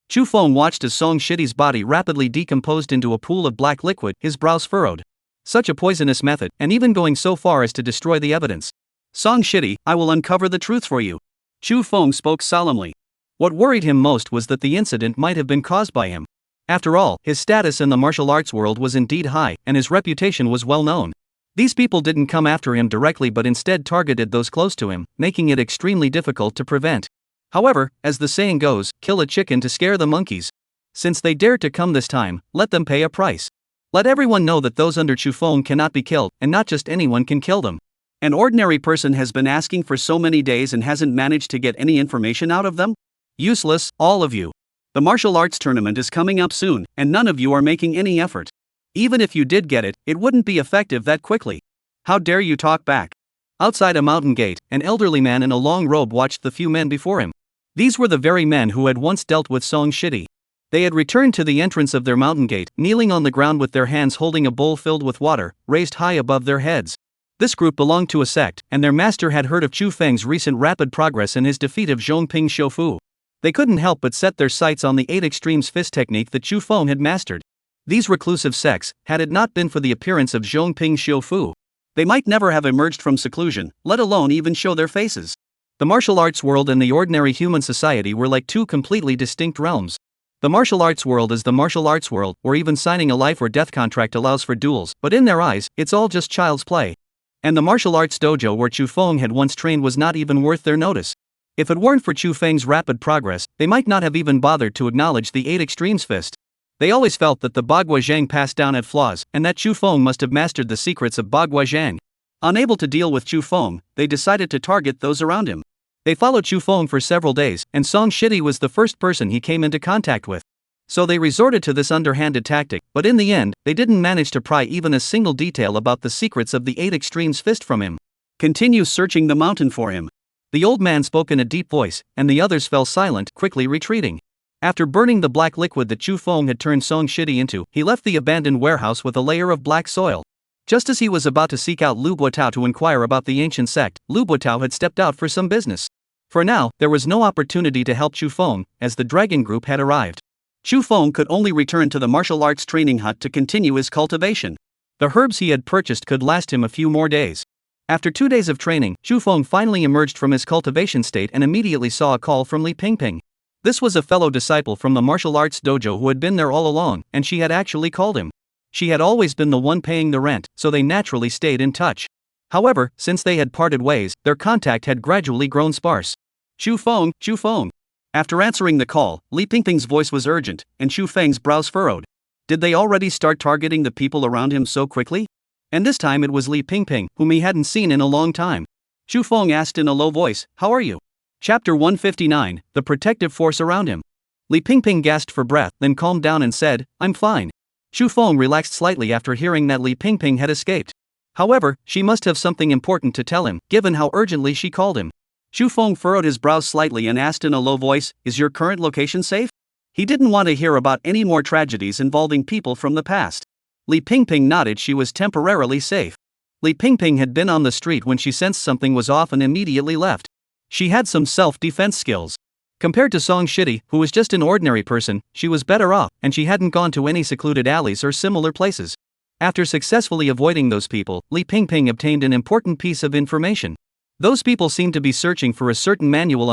Chu Feng watched as Song Shitty's body rapidly decomposed into a pool of black liquid, his brows furrowed. Such a poisonous method, and even going so far as to destroy the evidence. Song Shitty, I will uncover the truth for you. Chu Feng spoke solemnly. What worried him most was that the incident might have been caused by him. After all, his status in the martial arts world was indeed high, and his reputation was well known. These people didn't come after him directly but instead targeted those close to him, making it extremely difficult to prevent. However, as the saying goes, kill a chicken to scare the monkeys. Since they dared to come this time, let them pay a price. Let everyone know that those under Chu Feng cannot be killed, and not just anyone can kill them. An ordinary person has been asking for so many days and hasn't managed to get any information out of them? Useless, all of you. The martial arts tournament is coming up soon, and none of you are making any effort. Even if you did get it, it wouldn't be effective that quickly. How dare you talk back? Outside a mountain gate, an elderly man in a long robe watched the few men before him. These were the very men who had once dealt with Song Shitty. They had returned to the entrance of their mountain gate, kneeling on the ground with their hands holding a bowl filled with water, raised high above their heads. This group belonged to a sect, and their master had heard of Chu Feng's recent rapid progress in his defeat of Zhongping Shofu. They couldn't help but set their sights on the 8 extremes fist technique that Chu Feng had mastered. These reclusive sects, had it not been for the appearance of Zhongping Shofu, they might never have emerged from seclusion, let alone even show their faces. The martial arts world and the ordinary human society were like two completely distinct realms. The martial arts world is the martial arts world, where even signing a life or death contract allows for duels, but in their eyes, it's all just child's play. And the martial arts dojo where Chu Feng had once trained was not even worth their notice. If it weren't for Chu Feng's rapid progress, they might not have even bothered to acknowledge the 8 extremes fist. They always felt that the Bagua Zhang passed down had flaws, and that Chu Feng must have mastered the secrets of Bagua Zhang. Unable to deal with Chu Feng, they decided to target those around him. They followed Chu Feng for several days, and Song Shitty was the first person he came into contact with. So they resorted to this underhanded tactic, but in the end, they didn't manage to pry even a single detail about the secrets of the 8 extremes fist from him. Continue searching the mountain for him. The old man spoke in a deep voice, and the others fell silent, quickly retreating. After burning the black liquid that Chu Feng had turned Song Shitty into, he left the abandoned warehouse with a layer of black soil. Just as he was about to seek out Lu Buotao to inquire about the ancient sect, Lu Buotao had stepped out for some business. For now, there was no opportunity to help Chu Feng, as the dragon group had arrived. Chu Feng could only return to the martial arts training hut to continue his cultivation. The herbs he had purchased could last him a few more days. After 2 days of training, Chu Feng finally emerged from his cultivation state and immediately saw a call from Li Pingping. This was a fellow disciple from the martial arts dojo who had been there all along, and she had actually called him. She had always been the one paying the rent, so they naturally stayed in touch. However, since they had parted ways, their contact had gradually grown sparse. Chu Feng, Chu Feng. After answering the call, Li Pingping's voice was urgent, and Chu Feng's brows furrowed. Did they already start targeting the people around him so quickly? And this time it was Li Pingping, whom he hadn't seen in a long time. Chu Feng asked in a low voice, "How are you?" Chapter 159, The Protective Force Around Him. Li Pingping gasped for breath, then calmed down and said, "I'm fine." Chu Feng relaxed slightly after hearing that Li Pingping had escaped. However, she must have something important to tell him, given how urgently she called him. Chu Feng furrowed his brows slightly and asked in a low voice, "Is your current location safe?" He didn't want to hear about any more tragedies involving people from the past. Li Pingping nodded. She was temporarily safe. Li Pingping had been on the street when she sensed something was off and immediately left. She had some self-defense skills. Compared to Song Shitty, who was just an ordinary person, she was better off, and she hadn't gone to any secluded alleys or similar places. After successfully avoiding those people, Li Pingping obtained an important piece of information. Those people seemed to be searching for a certain manual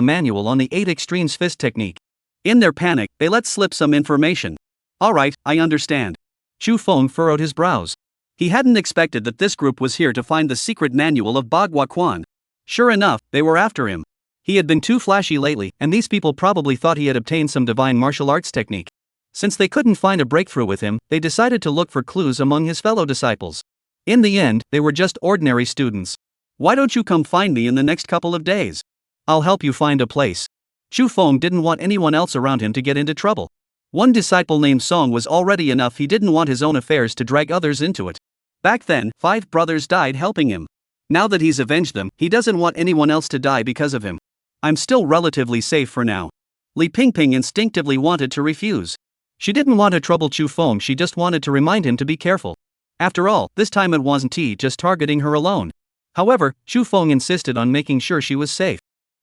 on the 8 extremes fist technique. In their panic, they let slip some information. Alright, I understand. Chu Feng furrowed his brows. He hadn't expected that this group was here to find the secret manual of Bagua Quan. Sure enough, they were after him. He had been too flashy lately, and these people probably thought he had obtained some divine martial arts technique. Since they couldn't find a breakthrough with him, they decided to look for clues among his fellow disciples. In the end, they were just ordinary students. "Why don't you come find me in the next couple of days? I'll help you find a place." Chu Feng didn't want anyone else around him to get into trouble. One disciple named Song was already enough. He didn't want his own affairs to drag others into it. Back then, 5 brothers died helping him. Now that he's avenged them, he doesn't want anyone else to die because of him. I'm still relatively safe for now. Li Pingping instinctively wanted to refuse. She didn't want to trouble Chu Feng, she just wanted to remind him to be careful. After all, this time it wasn't he just targeting her alone. However, Chu Feng insisted on making sure she was safe.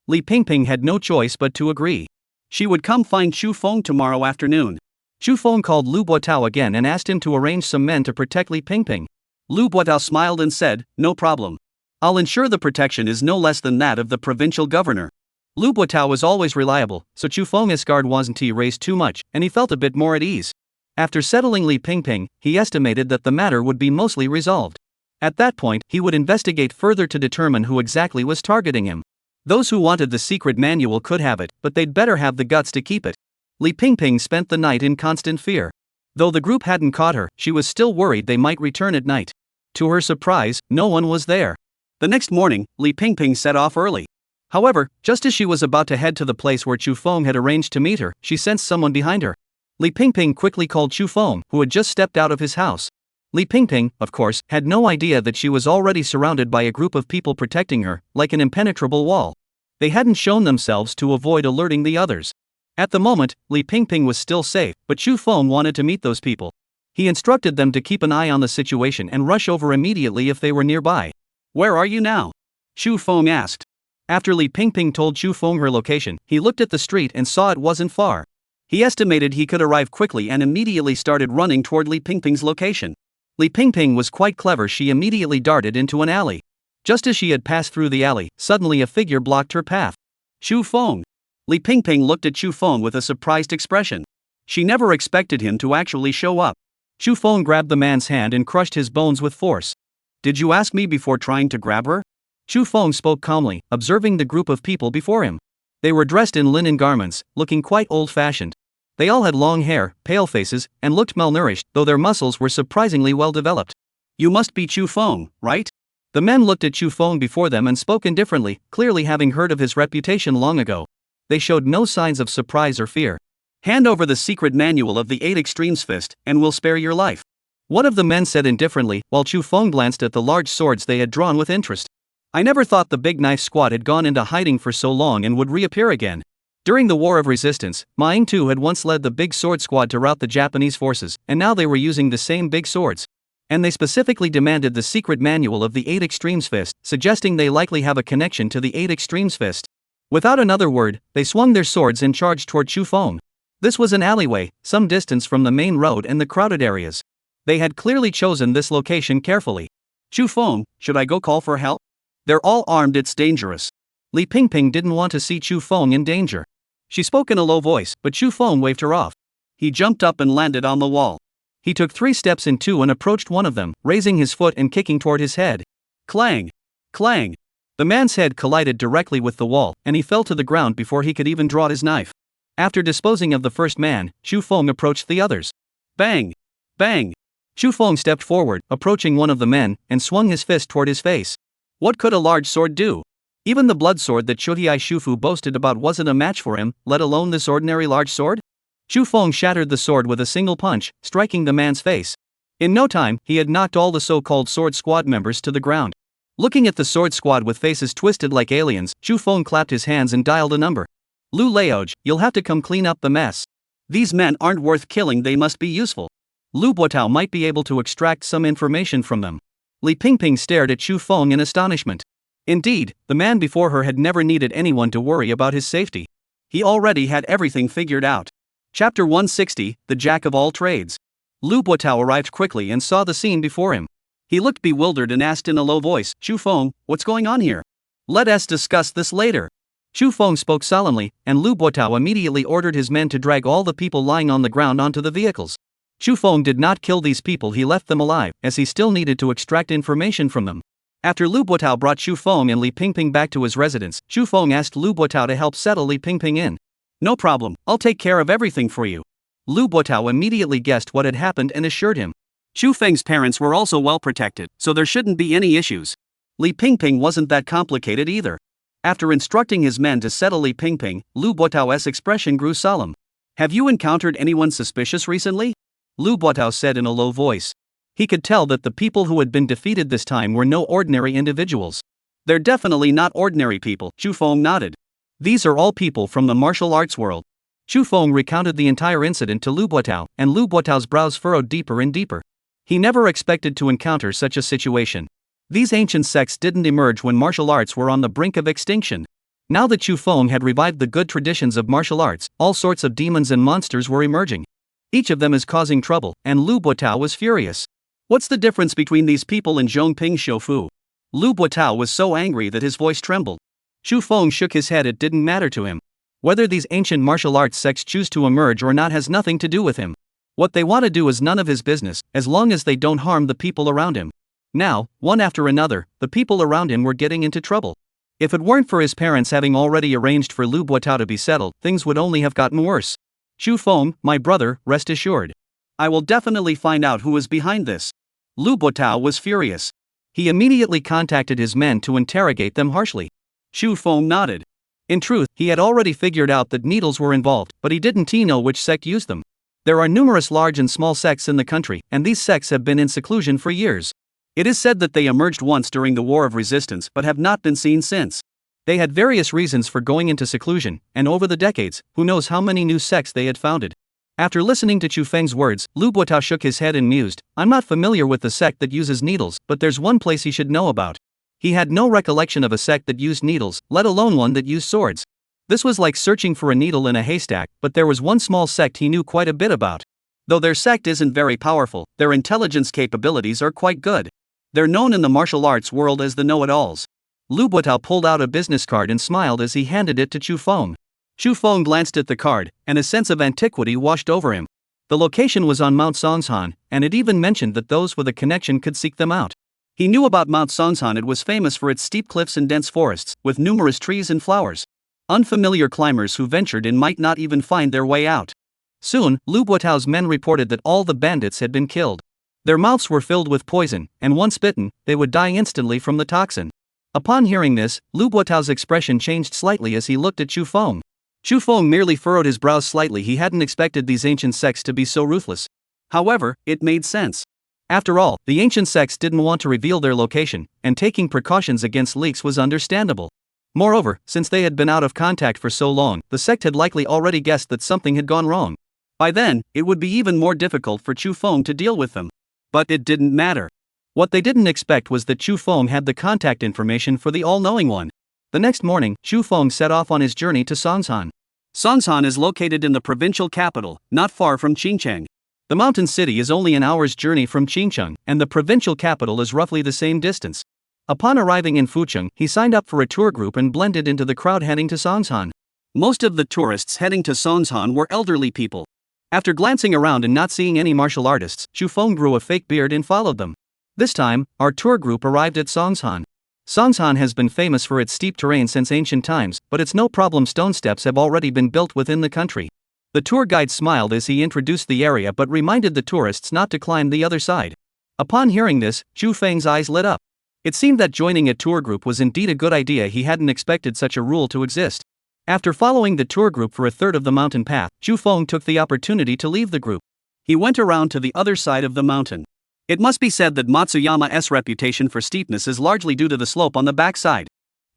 Li Pingping had no choice but to agree. She would come find Chu Feng tomorrow afternoon. Chu Feng called Lu Buotao again and asked him to arrange some men to protect Li Pingping. Lu Buotao smiled and said, "No problem. I'll ensure the protection is no less than that of the provincial governor." Lu Buotao was always reliable, so Chu Feng's guard wasn't raised too much, and he felt a bit more at ease. After settling Li Pingping, he estimated that the matter would be mostly resolved. At that point, he would investigate further to determine who exactly was targeting him. Those who wanted the secret manual could have it, but they'd better have the guts to keep it. Li Pingping spent the night in constant fear. Though the group hadn't caught her, she was still worried they might return at night. To her surprise, no one was there. The next morning, Li Pingping set off early. However, just as she was about to head to the place where Chu Feng had arranged to meet her, she sensed someone behind her. Li Pingping quickly called Chu Feng, who had just stepped out of his house. Li Pingping, of course, had no idea that she was already surrounded by a group of people protecting her, like an impenetrable wall. They hadn't shown themselves to avoid alerting the others. At the moment, Li Pingping was still safe, but Chu Feng wanted to meet those people. He instructed them to keep an eye on the situation and rush over immediately if they were nearby. "Where are you now?" Chu Feng asked. After Li Pingping told Chu Feng her location, he looked at the street and saw it wasn't far. He estimated he could arrive quickly and immediately started running toward Li Pingping's location. Li Pingping was quite clever. She immediately darted into an alley. Just as she had passed through the alley, suddenly a figure blocked her path. Chu Feng. Li Pingping looked at Chu Feng with a surprised expression. She never expected him to actually show up. Chu Feng grabbed the man's hand and crushed his bones with force. "Did you ask me before trying to grab her?" Chu Feng spoke calmly, observing the group of people before him. They were dressed in linen garments, looking quite old-fashioned. They all had long hair, pale faces, and looked malnourished, though their muscles were surprisingly well developed. "You must be Chu Feng, right?" The men looked at Chu Feng before them and spoke indifferently, clearly having heard of his reputation long ago. They showed no signs of surprise or fear. "Hand over the secret manual of the 8 Extremes Fist, and we'll spare your life," one of the men said indifferently, while Chu Feng glanced at the large swords they had drawn with interest. "I never thought the Big Knife Squad had gone into hiding for so long and would reappear again. During the War of Resistance, Ma Ying-tu had once led the Big Sword Squad to rout the Japanese forces, and now they were using the same big swords. And they specifically demanded the secret manual of the 8 Extremes Fist, suggesting they likely have a connection to the 8 Extremes Fist." Without another word, they swung their swords and charged toward Chu Feng. This was an alleyway, some distance from the main road and the crowded areas. They had clearly chosen this location carefully. "Chu Feng, should I go call for help? They're all armed, it's dangerous." Li Pingping didn't want to see Chu Feng in danger. She spoke in a low voice, but Chu Feng waved her off. He jumped up and landed on the wall. He took 3 steps in 2 and approached one of them, raising his foot and kicking toward his head. Clang! Clang! The man's head collided directly with the wall, and he fell to the ground before he could even draw his knife. After disposing of the first man, Chu Feng approached the others. Bang! Bang! Chu Feng stepped forward, approaching one of the men, and swung his fist toward his face. What could a large sword do? Even the blood sword that Chotiai Shufu boasted about wasn't a match for him, let alone this ordinary large sword? Chu Feng shattered the sword with a single punch, striking the man's face. In no time, he had knocked all the so-called Sword Squad members to the ground. Looking at the Sword Squad with faces twisted like aliens, Chu Feng clapped his hands and dialed a number. "Lu Laoj, you'll have to come clean up the mess. These men aren't worth killing, they must be useful. Lu Buotao might be able to extract some information from them." Li Pingping stared at Chu Feng in astonishment. Indeed, the man before her had never needed anyone to worry about his safety. He already had everything figured out. Chapter 160, The Jack of All Trades. Lu Buotao arrived quickly and saw the scene before him. He looked bewildered and asked in a low voice, "Chu Feng, what's going on here? Let us discuss this later." Chu Feng spoke solemnly, and Lu Buotao immediately ordered his men to drag all the people lying on the ground onto the vehicles. Chu Feng did not kill these people, he left them alive, as he still needed to extract information from them. After Lu Buotao brought Chu Feng and Li Pingping back to his residence, Chu Feng asked Lu Buotao to help settle Li Pingping in. "No problem, I'll take care of everything for you." Lu Buotao immediately guessed what had happened and assured him. Chu Feng's parents were also well protected, so there shouldn't be any issues. Li Pingping wasn't that complicated either. After instructing his men to settle Li Pingping, Lu Buotao's expression grew solemn. Have you encountered anyone suspicious recently? Lu Buotao said in a low voice. He could tell that the people who had been defeated this time were no ordinary individuals. They're definitely not ordinary people, Chu Feng nodded. These are all people from the martial arts world. Chu Feng recounted the entire incident to Lu Buotao, and Lu Buotao's brows furrowed deeper and deeper. He never expected to encounter such a situation. These ancient sects didn't emerge when martial arts were on the brink of extinction. Now that Chu Feng had revived the good traditions of martial arts, all sorts of demons and monsters were emerging. Each of them is causing trouble, and Lu Buotao was furious. What's the difference between these people and Zhongping Shoufu? Lu Buotao was so angry that his voice trembled. Chu Feng shook his head. It didn't matter to him. Whether these ancient martial arts sects choose to emerge or not has nothing to do with him. What they want to do is none of his business, as long as they don't harm the people around him. Now, one after another, the people around him were getting into trouble. If it weren't for his parents having already arranged for Lu Buotao to be settled, things would only have gotten worse. Chu Feng, my brother, rest assured. I will definitely find out who is behind this. Lu Buotao was furious. He immediately contacted his men to interrogate them harshly. Chu Feng nodded. In truth, he had already figured out that needles were involved, but he didn't know which sect used them. There are numerous large and small sects in the country, and these sects have been in seclusion for years. It is said that they emerged once during the War of Resistance but have not been seen since. They had various reasons for going into seclusion, and over the decades, who knows how many new sects they had founded. After listening to Chu Feng's words, Lu Buotao shook his head and mused, I'm not familiar with the sect that uses needles, but there's one place he should know about. He had no recollection of a sect that used needles, let alone one that used swords. This was like searching for a needle in a haystack, but there was one small sect he knew quite a bit about. Though their sect isn't very powerful, their intelligence capabilities are quite good. They're known in the martial arts world as the know-it-alls. Lu Buotao pulled out a business card and smiled as he handed it to Chu Feng. Chu Feng glanced at the card, and a sense of antiquity washed over him. The location was on Mount Songshan, and it even mentioned that those with a connection could seek them out. He knew about Mount Songshan. It was famous for its steep cliffs and dense forests, with numerous trees and flowers. Unfamiliar climbers who ventured in might not even find their way out. Soon, Lu Buotao's men reported that all the bandits had been killed. Their mouths were filled with poison, and once bitten, they would die instantly from the toxin. Upon hearing this, Lu Buotao's expression changed slightly as he looked at Chu Feng. Chu Feng merely furrowed his brows slightly. He hadn't expected these ancient sects to be so ruthless. However, it made sense. After all, the ancient sects didn't want to reveal their location, and taking precautions against leaks was understandable. Moreover, since they had been out of contact for so long, the sect had likely already guessed that something had gone wrong. By then, it would be even more difficult for Chu Feng to deal with them. But it didn't matter. What they didn't expect was that Chu Feng had the contact information for the all-knowing one. The next morning, Chu Feng set off on his journey to Songshan. Songshan is located in the provincial capital, not far from Qingcheng. The mountain city is only an hour's journey from Qingcheng, and the provincial capital is roughly the same distance. Upon arriving in Fucheng, he signed up for a tour group and blended into the crowd heading to Songshan. Most of the tourists heading to Songshan were elderly people. After glancing around and not seeing any martial artists, Chu Feng grew a fake beard and followed them. This time, our tour group arrived at Songshan. Songshan has been famous for its steep terrain since ancient times, but it's no problem. Stone steps have already been built within the country. The tour guide smiled as he introduced the area but reminded the tourists not to climb the other side. Upon hearing this, Chu Feng's eyes lit up. It seemed that joining a tour group was indeed a good idea. He hadn't expected such a rule to exist. After following the tour group for a third of the mountain path, Chu Feng took the opportunity to leave the group. He went around to the other side of the mountain. It must be said that Matsuyama's reputation for steepness is largely due to the slope on the backside.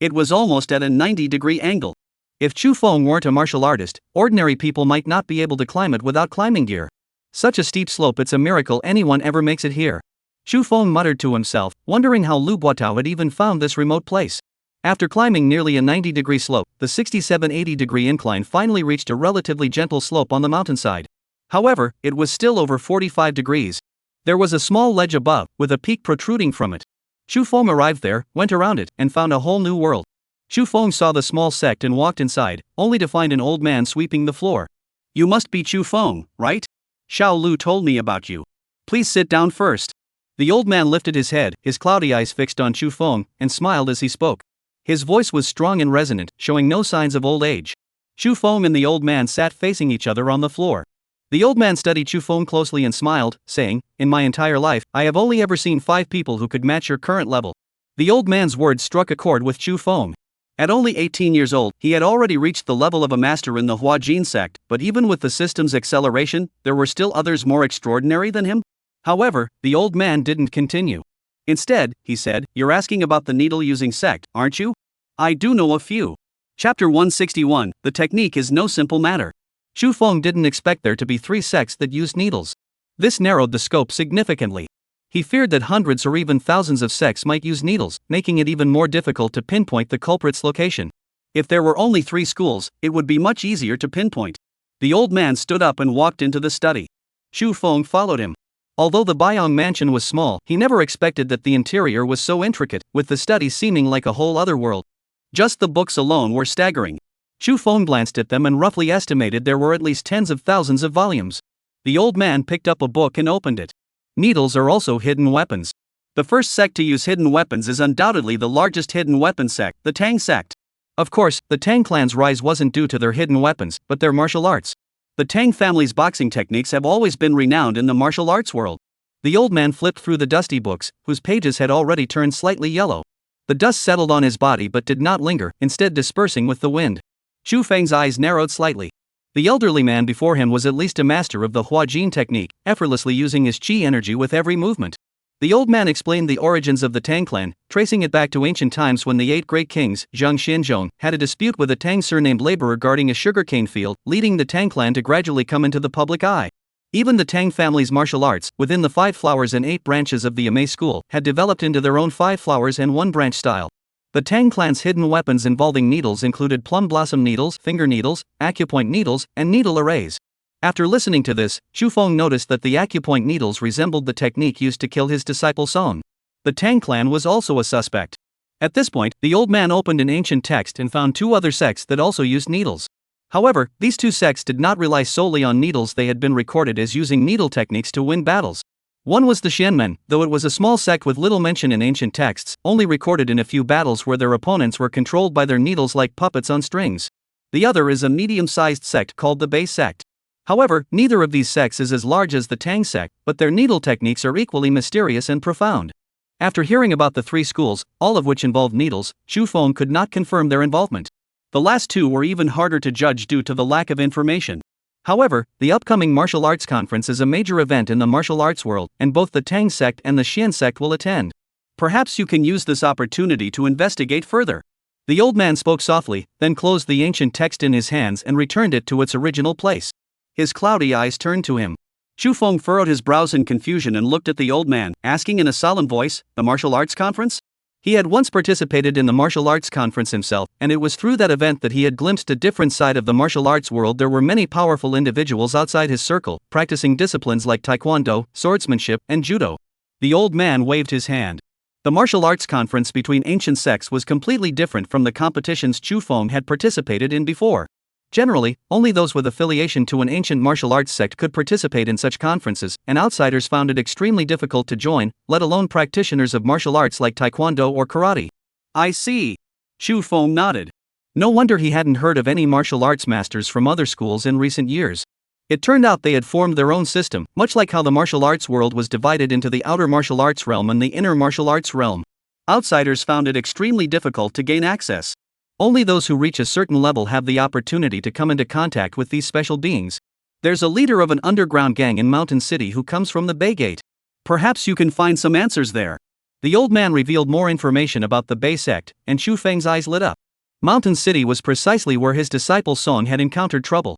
It was almost at a 90-degree angle. If Chu Feng weren't a martial artist, ordinary people might not be able to climb it without climbing gear. Such a steep slope, it's a miracle anyone ever makes it here. Chu Feng muttered to himself, wondering how Lu Buotao had even found this remote place. After climbing nearly a 90-degree slope, the 67-80-degree incline finally reached a relatively gentle slope on the mountainside. However, it was still over 45 degrees. There was a small ledge above, with a peak protruding from it. Chu Feng arrived there, went around it, and found a whole new world. Chu Feng saw the small sect and walked inside, only to find an old man sweeping the floor. You must be Chu Feng, right? Xiao Lu told me about you. Please sit down first. The old man lifted his head, his cloudy eyes fixed on Chu Feng, and smiled as he spoke. His voice was strong and resonant, showing no signs of old age. Chu Feng and the old man sat facing each other on the floor. The old man studied Chu Feng closely and smiled, saying, "In my entire life, I have only ever seen 5 people who could match your current level." The old man's words struck a chord with Chu Feng. At only 18 years old, he had already reached the level of a master in the Huajin sect, but even with the system's acceleration, there were still others more extraordinary than him? However, the old man didn't continue. Instead, he said, "You're asking about the needle-using sect, aren't you? I do know a few." Chapter 161, The technique is no simple matter. Xu Feng didn't expect there to be 3 sects that used needles. This narrowed the scope significantly. He feared that hundreds or even thousands of sects might use needles, making it even more difficult to pinpoint the culprit's location. If there were only 3 schools, it would be much easier to pinpoint. The old man stood up and walked into the study. Xu Feng followed him. Although the Baiyang mansion was small, he never expected that the interior was so intricate, with the study seeming like a whole other world. Just the books alone were staggering. Xu Feng glanced at them and roughly estimated there were at least tens of thousands of volumes. The old man picked up a book and opened it. Needles are also hidden weapons. The first sect to use hidden weapons is undoubtedly the largest hidden weapon sect, the Tang sect. Of course, the Tang clan's rise wasn't due to their hidden weapons, but their martial arts. The Tang family's boxing techniques have always been renowned in the martial arts world. The old man flipped through the dusty books, whose pages had already turned slightly yellow. The dust settled on his body but did not linger, instead dispersing with the wind. Xu Feng's eyes narrowed slightly. The elderly man before him was at least a master of the Huajin technique, effortlessly using his qi energy with every movement. The old man explained the origins of the Tang clan, tracing it back to ancient times when the 8 great kings, Zhang Xinzhong, had a dispute with a Tang surnamed laborer guarding a sugarcane field, leading the Tang clan to gradually come into the public eye. Even the Tang family's martial arts, within the 5 flowers and 8 branches of the Amei school, had developed into their own 5 flowers and 1 branch style. The Tang clan's hidden weapons involving needles included plum blossom needles, finger needles, acupoint needles, and needle arrays. After listening to this, Xu Feng noticed that the acupoint needles resembled the technique used to kill his disciple Song. The Tang clan was also a suspect. At this point, the old man opened an ancient text and found 2 other sects that also used needles. However, these 2 sects did not rely solely on needles. They had been recorded as using needle techniques to win battles. One was the Xianmen, though it was a small sect with little mention in ancient texts, only recorded in a few battles where their opponents were controlled by their needles like puppets on strings. The other is a medium-sized sect called the Bei sect. However, neither of these sects is as large as the Tang sect, but their needle techniques are equally mysterious and profound. After hearing about the 3 schools, all of which involved needles, Xu Feng could not confirm their involvement. The last 2 were even harder to judge due to the lack of information. However, the upcoming martial arts conference is a major event in the martial arts world, and both the Tang sect and the Xian sect will attend. Perhaps you can use this opportunity to investigate further. The old man spoke softly, then closed the ancient text in his hands and returned it to its original place. His cloudy eyes turned to him. Xu Feng furrowed his brows in confusion and looked at the old man, asking in a solemn voice, "The martial arts conference?" He had once participated in the martial arts conference himself, and it was through that event that he had glimpsed a different side of the martial arts world. There were many powerful individuals outside his circle, practicing disciplines like taekwondo, swordsmanship, and judo. The old man waved his hand. The martial arts conference between ancient sects was completely different from the competitions Xu Feng had participated in before. Generally, only those with affiliation to an ancient martial arts sect could participate in such conferences, and outsiders found it extremely difficult to join, let alone practitioners of martial arts like taekwondo or karate. I see. Xu Feng nodded. No wonder he hadn't heard of any martial arts masters from other schools in recent years. It turned out they had formed their own system, much like how the martial arts world was divided into the outer martial arts realm and the inner martial arts realm. Outsiders found it extremely difficult to gain access. Only those who reach a certain level have the opportunity to come into contact with these special beings. There's a leader of an underground gang in Mountain City who comes from the Bei Gate. Perhaps you can find some answers there. The old man revealed more information about the Bei sect, and Xu Feng's eyes lit up. Mountain City was precisely where his disciple Song had encountered trouble.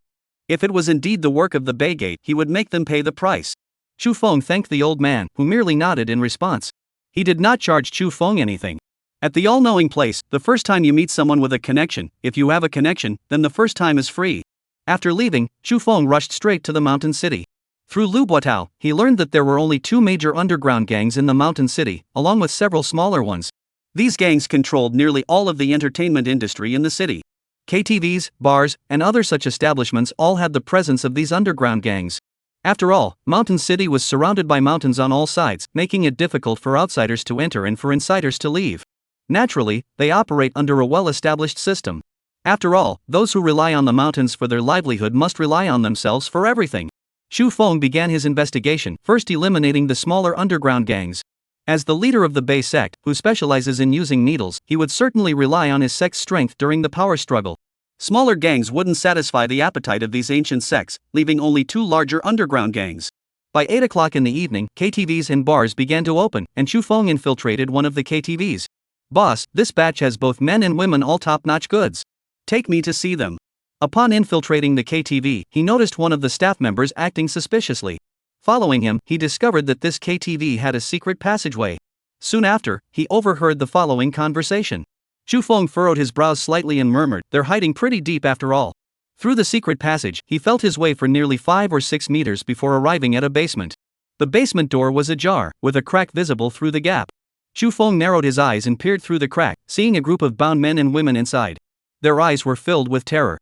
If it was indeed the work of the Bei Gate, he would make them pay the price. Xu Feng thanked the old man, who merely nodded in response. He did not charge Xu Feng anything. At the all-knowing place, the first time you meet someone with a connection, if you have a connection, then the first time is free. After leaving, Xu Feng rushed straight to the Mountain City. Through Lu Buotao, he learned that there were only 2 major underground gangs in the Mountain City, along with several smaller ones. These gangs controlled nearly all of the entertainment industry in the city. KTVs, bars, and other such establishments all had the presence of these underground gangs. After all, Mountain City was surrounded by mountains on all sides, making it difficult for outsiders to enter and for insiders to leave. Naturally, they operate under a well-established system. After all, those who rely on the mountains for their livelihood must rely on themselves for everything. Xu Feng began his investigation, first eliminating the smaller underground gangs. As the leader of the Bei sect, who specializes in using needles, he would certainly rely on his sect's strength during the power struggle. Smaller gangs wouldn't satisfy the appetite of these ancient sects, leaving only two larger underground gangs. By 8 o'clock in the evening, KTVs and bars began to open, and Chu Feng infiltrated one of the KTVs. "Boss, this batch has both men and women all top-notch goods. Take me to see them." Upon infiltrating the KTV, he noticed one of the staff members acting suspiciously. Following him, he discovered that this KTV had a secret passageway. Soon after, he overheard the following conversation. Chu Feng furrowed his brows slightly and murmured, "They're hiding pretty deep after all." Through the secret passage, he felt his way for nearly 5 or 6 meters before arriving at a basement. The basement door was ajar, with a crack visible through the gap. Chu Feng narrowed his eyes and peered through the crack, seeing a group of bound men and women inside. Their eyes were filled with terror.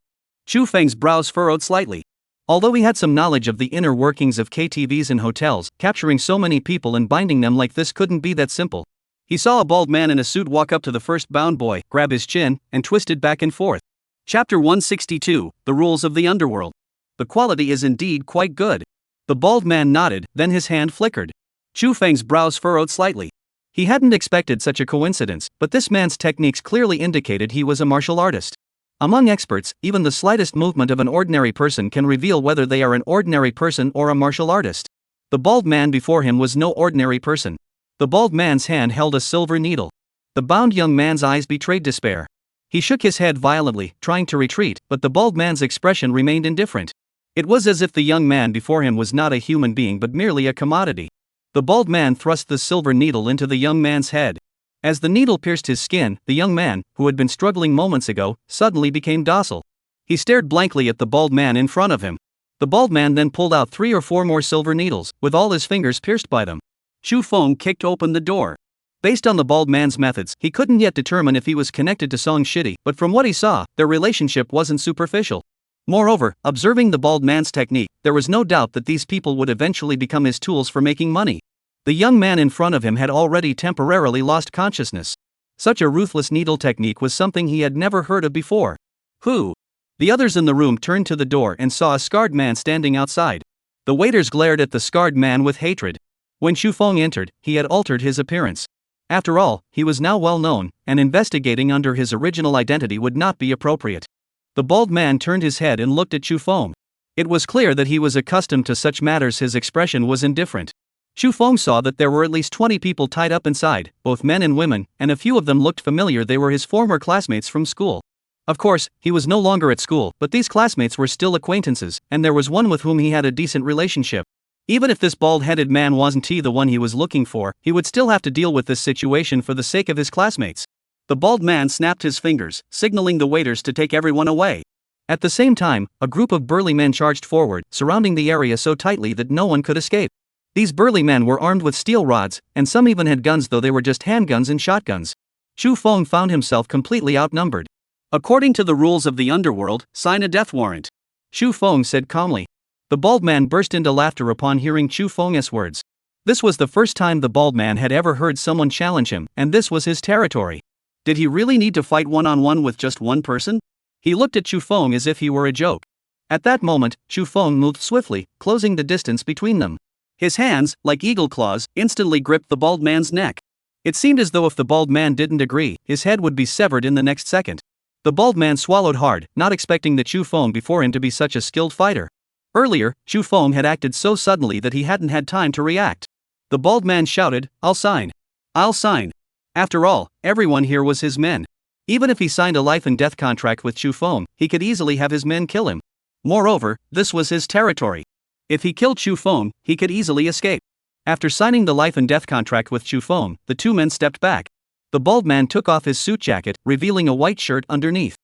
Chu Feng's brows furrowed slightly. Although he had some knowledge of the inner workings of KTVs and hotels, capturing so many people and binding them like this couldn't be that simple. He saw a bald man in a suit walk up to the first bound boy, grab his chin, and twist it back and forth. Chapter 162, The Rules of the Underworld. The quality is indeed quite good. The bald man nodded, then his hand flickered. Chu Feng's brows furrowed slightly. He hadn't expected such a coincidence, but this man's techniques clearly indicated he was a martial artist. Among experts, even the slightest movement of an ordinary person can reveal whether they are an ordinary person or a martial artist. The bald man before him was no ordinary person. The bald man's hand held a silver needle. The bound young man's eyes betrayed despair. He shook his head violently, trying to retreat, but the bald man's expression remained indifferent. It was as if the young man before him was not a human being but merely a commodity. The bald man thrust the silver needle into the young man's head. As the needle pierced his skin, the young man, who had been struggling moments ago, suddenly became docile. He stared blankly at the bald man in front of him. The bald man then pulled out 3 or 4 more silver needles, with all his fingers pierced by them. Chu Feng kicked open the door. Based on the bald man's methods, he couldn't yet determine if he was connected to Song Shidi, but from what he saw, their relationship wasn't superficial. Moreover, observing the bald man's technique, there was no doubt that these people would eventually become his tools for making money. The young man in front of him had already temporarily lost consciousness. Such a ruthless needle technique was something he had never heard of before. Who? The others in the room turned to the door and saw a scarred man standing outside. The waiters glared at the scarred man with hatred. When Chu Feng entered, he had altered his appearance. After all, he was now well known, and investigating under his original identity would not be appropriate. The bald man turned his head and looked at Chu Feng. It was clear that he was accustomed to such matters. His expression was indifferent. Chu Feng saw that there were at least 20 people tied up inside, both men and women, and a few of them looked familiar. They were his former classmates from school. Of course, he was no longer at school, but these classmates were still acquaintances, and there was one with whom he had a decent relationship. Even if this bald-headed man wasn't the one he was looking for, he would still have to deal with this situation for the sake of his classmates. The bald man snapped his fingers, signaling the waiters to take everyone away. At the same time, a group of burly men charged forward, surrounding the area so tightly that no one could escape. These burly men were armed with steel rods, and some even had guns, though they were just handguns and shotguns. Chu Feng found himself completely outnumbered. "According to the rules of the underworld, sign a death warrant," Chu Feng said calmly. The bald man burst into laughter upon hearing Chu Feng's words. This was the first time the bald man had ever heard someone challenge him, and this was his territory. Did he really need to fight one-on-one with just one person? He looked at Chu Feng as if he were a joke. At that moment, Chu Feng moved swiftly, closing the distance between them. His hands, like eagle claws, instantly gripped the bald man's neck. It seemed as though if the bald man didn't agree, his head would be severed in the next second. The bald man swallowed hard, not expecting the Chu Feng before him to be such a skilled fighter. Earlier, Chu Feng had acted so suddenly that he hadn't had time to react. The bald man shouted, "I'll sign. I'll sign." After all, everyone here was his men. Even if he signed a life and death contract with Chu Feng, he could easily have his men kill him. Moreover, this was his territory. If he killed Chu Feng, he could easily escape. After signing the life and death contract with Chu Feng, the two men stepped back. The bald man took off his suit jacket, revealing a white shirt underneath.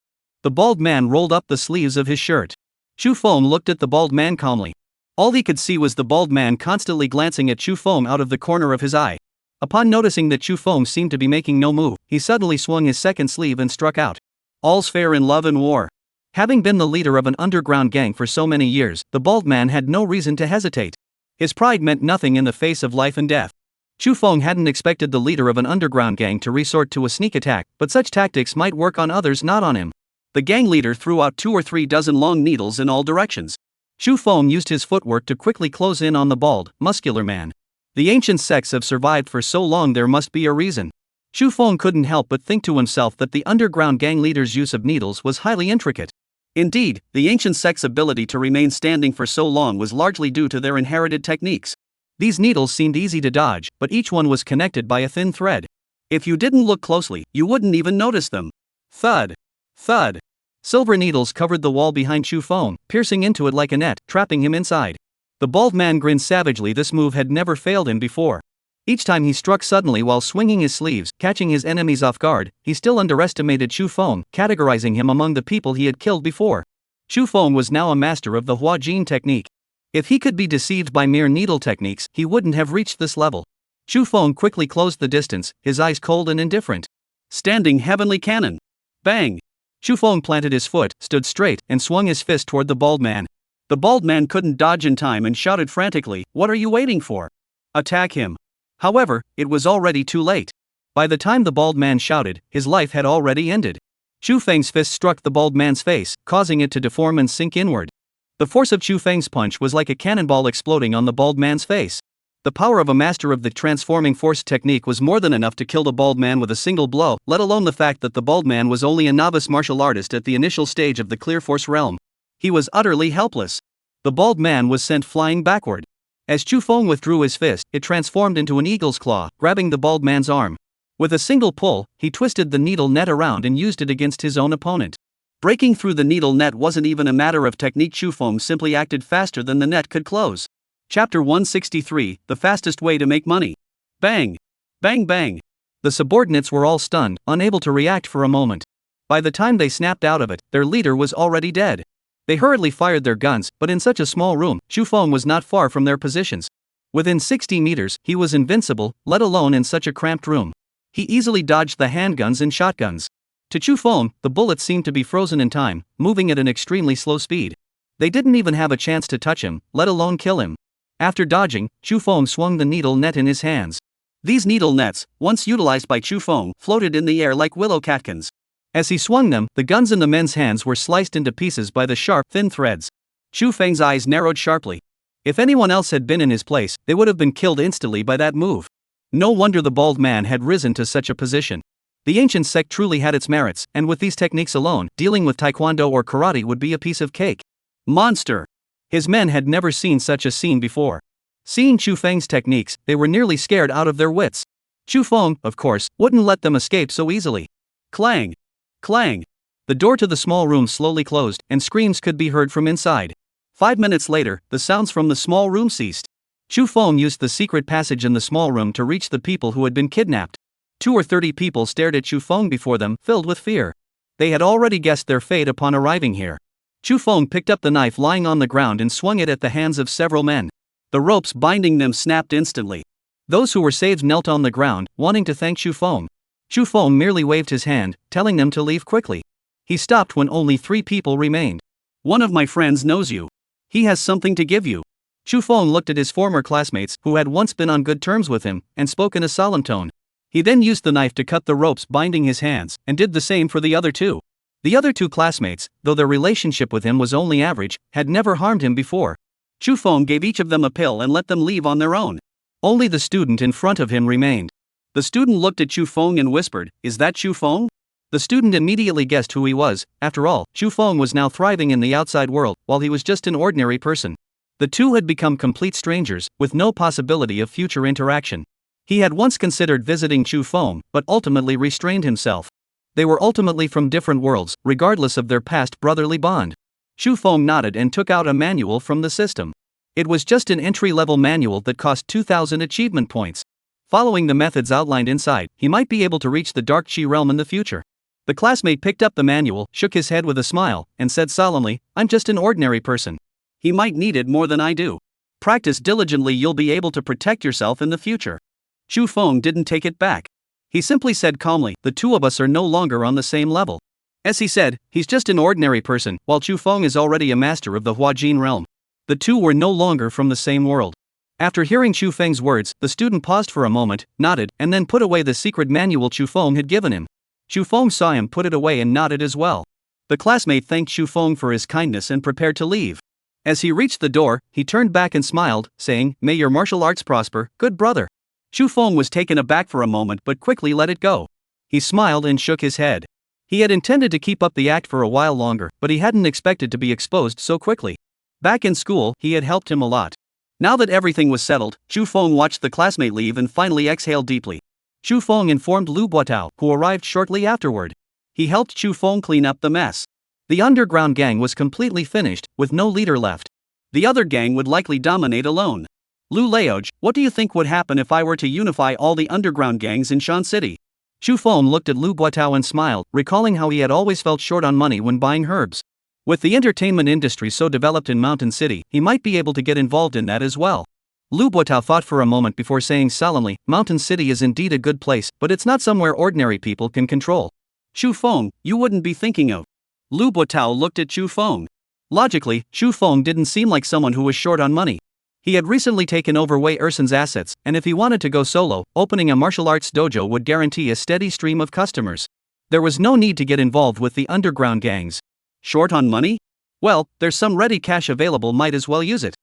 The bald man rolled up the sleeves of his shirt. Chu Feng looked at the bald man calmly. All he could see was the bald man constantly glancing at Chu Feng out of the corner of his eye. Upon noticing that Chu Feng seemed to be making no move, he suddenly swung his second sleeve and struck out. All's fair in love and war. Having been the leader of an underground gang for so many years, the bald man had no reason to hesitate. His pride meant nothing in the face of life and death. Chu Feng hadn't expected the leader of an underground gang to resort to a sneak attack, but such tactics might work on others, not on him. The gang leader threw out 2 or 3 dozen long needles in all directions. Chu Feng used his footwork to quickly close in on the bald, muscular man. The ancient sects have survived for so long, there must be a reason. Xu Feng couldn't help but think to himself that the underground gang leader's use of needles was highly intricate. Indeed, the ancient sect's ability to remain standing for so long was largely due to their inherited techniques. These needles seemed easy to dodge, but each one was connected by a thin thread. If you didn't look closely, you wouldn't even notice them. Thud! Thud! Silver needles covered the wall behind Xu Feng, piercing into it like a net, trapping him inside. The bald man grinned savagely. This move had never failed him before. Each time he struck suddenly while swinging his sleeves, catching his enemies off guard, he still underestimated Xu Feng, categorizing him among the people he had killed before. Xu Feng was now a master of the Hua Jin technique. If he could be deceived by mere needle techniques, he wouldn't have reached this level. Xu Feng quickly closed the distance, his eyes cold and indifferent. Standing heavenly cannon. Bang! Xu Feng planted his foot, stood straight, and swung his fist toward the bald man. The bald man couldn't dodge in time and shouted frantically, "What are you waiting for? Attack him!" However, it was already too late. By the time the bald man shouted, his life had already ended. Xu Feng's fist struck the bald man's face, causing it to deform and sink inward. The force of Xu Feng's punch was like a cannonball exploding on the bald man's face. The power of a master of the transforming force technique was more than enough to kill the bald man with a single blow, let alone the fact that the bald man was only a novice martial artist at the initial stage of the clear force realm. He was utterly helpless. The bald man was sent flying backward. As Xu Feng withdrew his fist, it transformed into an eagle's claw, grabbing the bald man's arm. With a single pull, he twisted the needle net around and used it against his own opponent. Breaking through the needle net wasn't even a matter of technique. Xu Feng simply acted faster than the net could close. Chapter 163, The Fastest Way to Make Money. Bang! Bang bang! The subordinates were all stunned, unable to react for a moment. By the time they snapped out of it, their leader was already dead. They hurriedly fired their guns, but in such a small room, Xu Feng was not far from their positions. Within 60 meters, he was invincible, let alone in such a cramped room. He easily dodged the handguns and shotguns. To Xu Feng, the bullets seemed to be frozen in time, moving at an extremely slow speed. They didn't even have a chance to touch him, let alone kill him. After dodging, Xu Feng swung the needle net in his hands. These needle nets, once utilized by Xu Feng, floated in the air like willow catkins. As he swung them, the guns in the men's hands were sliced into pieces by the sharp, thin threads. Xu Feng's eyes narrowed sharply. If anyone else had been in his place, they would have been killed instantly by that move. No wonder the bald man had risen to such a position. The ancient sect truly had its merits, and with these techniques alone, dealing with taekwondo or karate would be a piece of cake. Monster! His men had never seen such a scene before. Seeing Xu Feng's techniques, they were nearly scared out of their wits. Xu Feng, of course, wouldn't let them escape so easily. Clang! Clang! The door to the small room slowly closed, and screams could be heard from inside. 5 minutes later, the sounds from the small room ceased. Xu Feng used the secret passage in the small room to reach the people who had been kidnapped. 20 or 30 people stared at Xu Feng before them, filled with fear. They had already guessed their fate upon arriving here. Xu Feng picked up the knife lying on the ground and swung it at the hands of several men. The ropes binding them snapped instantly. Those who were saved knelt on the ground, wanting to thank Xu Feng. Xu Feng merely waved his hand, telling them to leave quickly. He stopped when only 3 people remained. "One of my friends knows you. He has something to give you." Xu Feng looked at his former classmates, who had once been on good terms with him, and spoke in a solemn tone. He then used the knife to cut the ropes binding his hands, and did the same for the other 2. The other 2 classmates, though their relationship with him was only average, had never harmed him before. Xu Feng gave each of them a pill and let them leave on their own. Only the student in front of him remained. The student looked at Xu Feng and whispered, "Is that Xu Feng?" The student immediately guessed who he was. After all, Xu Feng was now thriving in the outside world, while he was just an ordinary person. The 2 had become complete strangers, with no possibility of future interaction. He had once considered visiting Xu Feng, but ultimately restrained himself. They were ultimately from different worlds, regardless of their past brotherly bond. Xu Feng nodded and took out a manual from the system. It was just an entry-level manual that cost 2,000 achievement points. Following the methods outlined inside, he might be able to reach the Dark Chi realm in the future. The classmate picked up the manual, shook his head with a smile, and said solemnly, "I'm just an ordinary person. He might need it more than I do. Practice diligently, you'll be able to protect yourself in the future." Xu Feng didn't take it back. He simply said calmly, "The 2 of us are no longer on the same level." As he said, he's just an ordinary person, while Xu Feng is already a master of the Hua Jin realm. The 2 were no longer from the same world. After hearing Xu Feng's words, the student paused for a moment, nodded, and then put away the secret manual Xu Feng had given him. Xu Feng saw him put it away and nodded as well. The classmate thanked Xu Feng for his kindness and prepared to leave. As he reached the door, he turned back and smiled, saying, "May your martial arts prosper, good brother." Chu Feng was taken aback for a moment but quickly let it go. He smiled and shook his head. He had intended to keep up the act for a while longer, but he hadn't expected to be exposed so quickly. Back in school, he had helped him a lot. Now that everything was settled, Chu Feng watched the classmate leave and finally exhaled deeply. Chu Feng informed Lu Buotao, who arrived shortly afterward. He helped Chu Feng clean up the mess. The underground gang was completely finished, with no leader left. The other gang would likely dominate alone. Lu Leoj, what do you think would happen if I were to unify all the underground gangs in Shan City? Chu Feng looked at Lu Buotao and smiled, recalling how he had always felt short on money when buying herbs. With the entertainment industry so developed in Mountain City, he might be able to get involved in that as well. Lu Buotao thought for a moment before saying solemnly, "Mountain City is indeed a good place, but it's not somewhere ordinary people can control." Chu Feng, you wouldn't be thinking of. Lu Buotao looked at Chu Feng. Logically, Chu Feng didn't seem like someone who was short on money. He had recently taken over Wei Ersen's assets, and if he wanted to go solo, opening a martial arts dojo would guarantee a steady stream of customers. There was no need to get involved with the underground gangs. Short on money? Well, there's some ready cash available, might as well use it.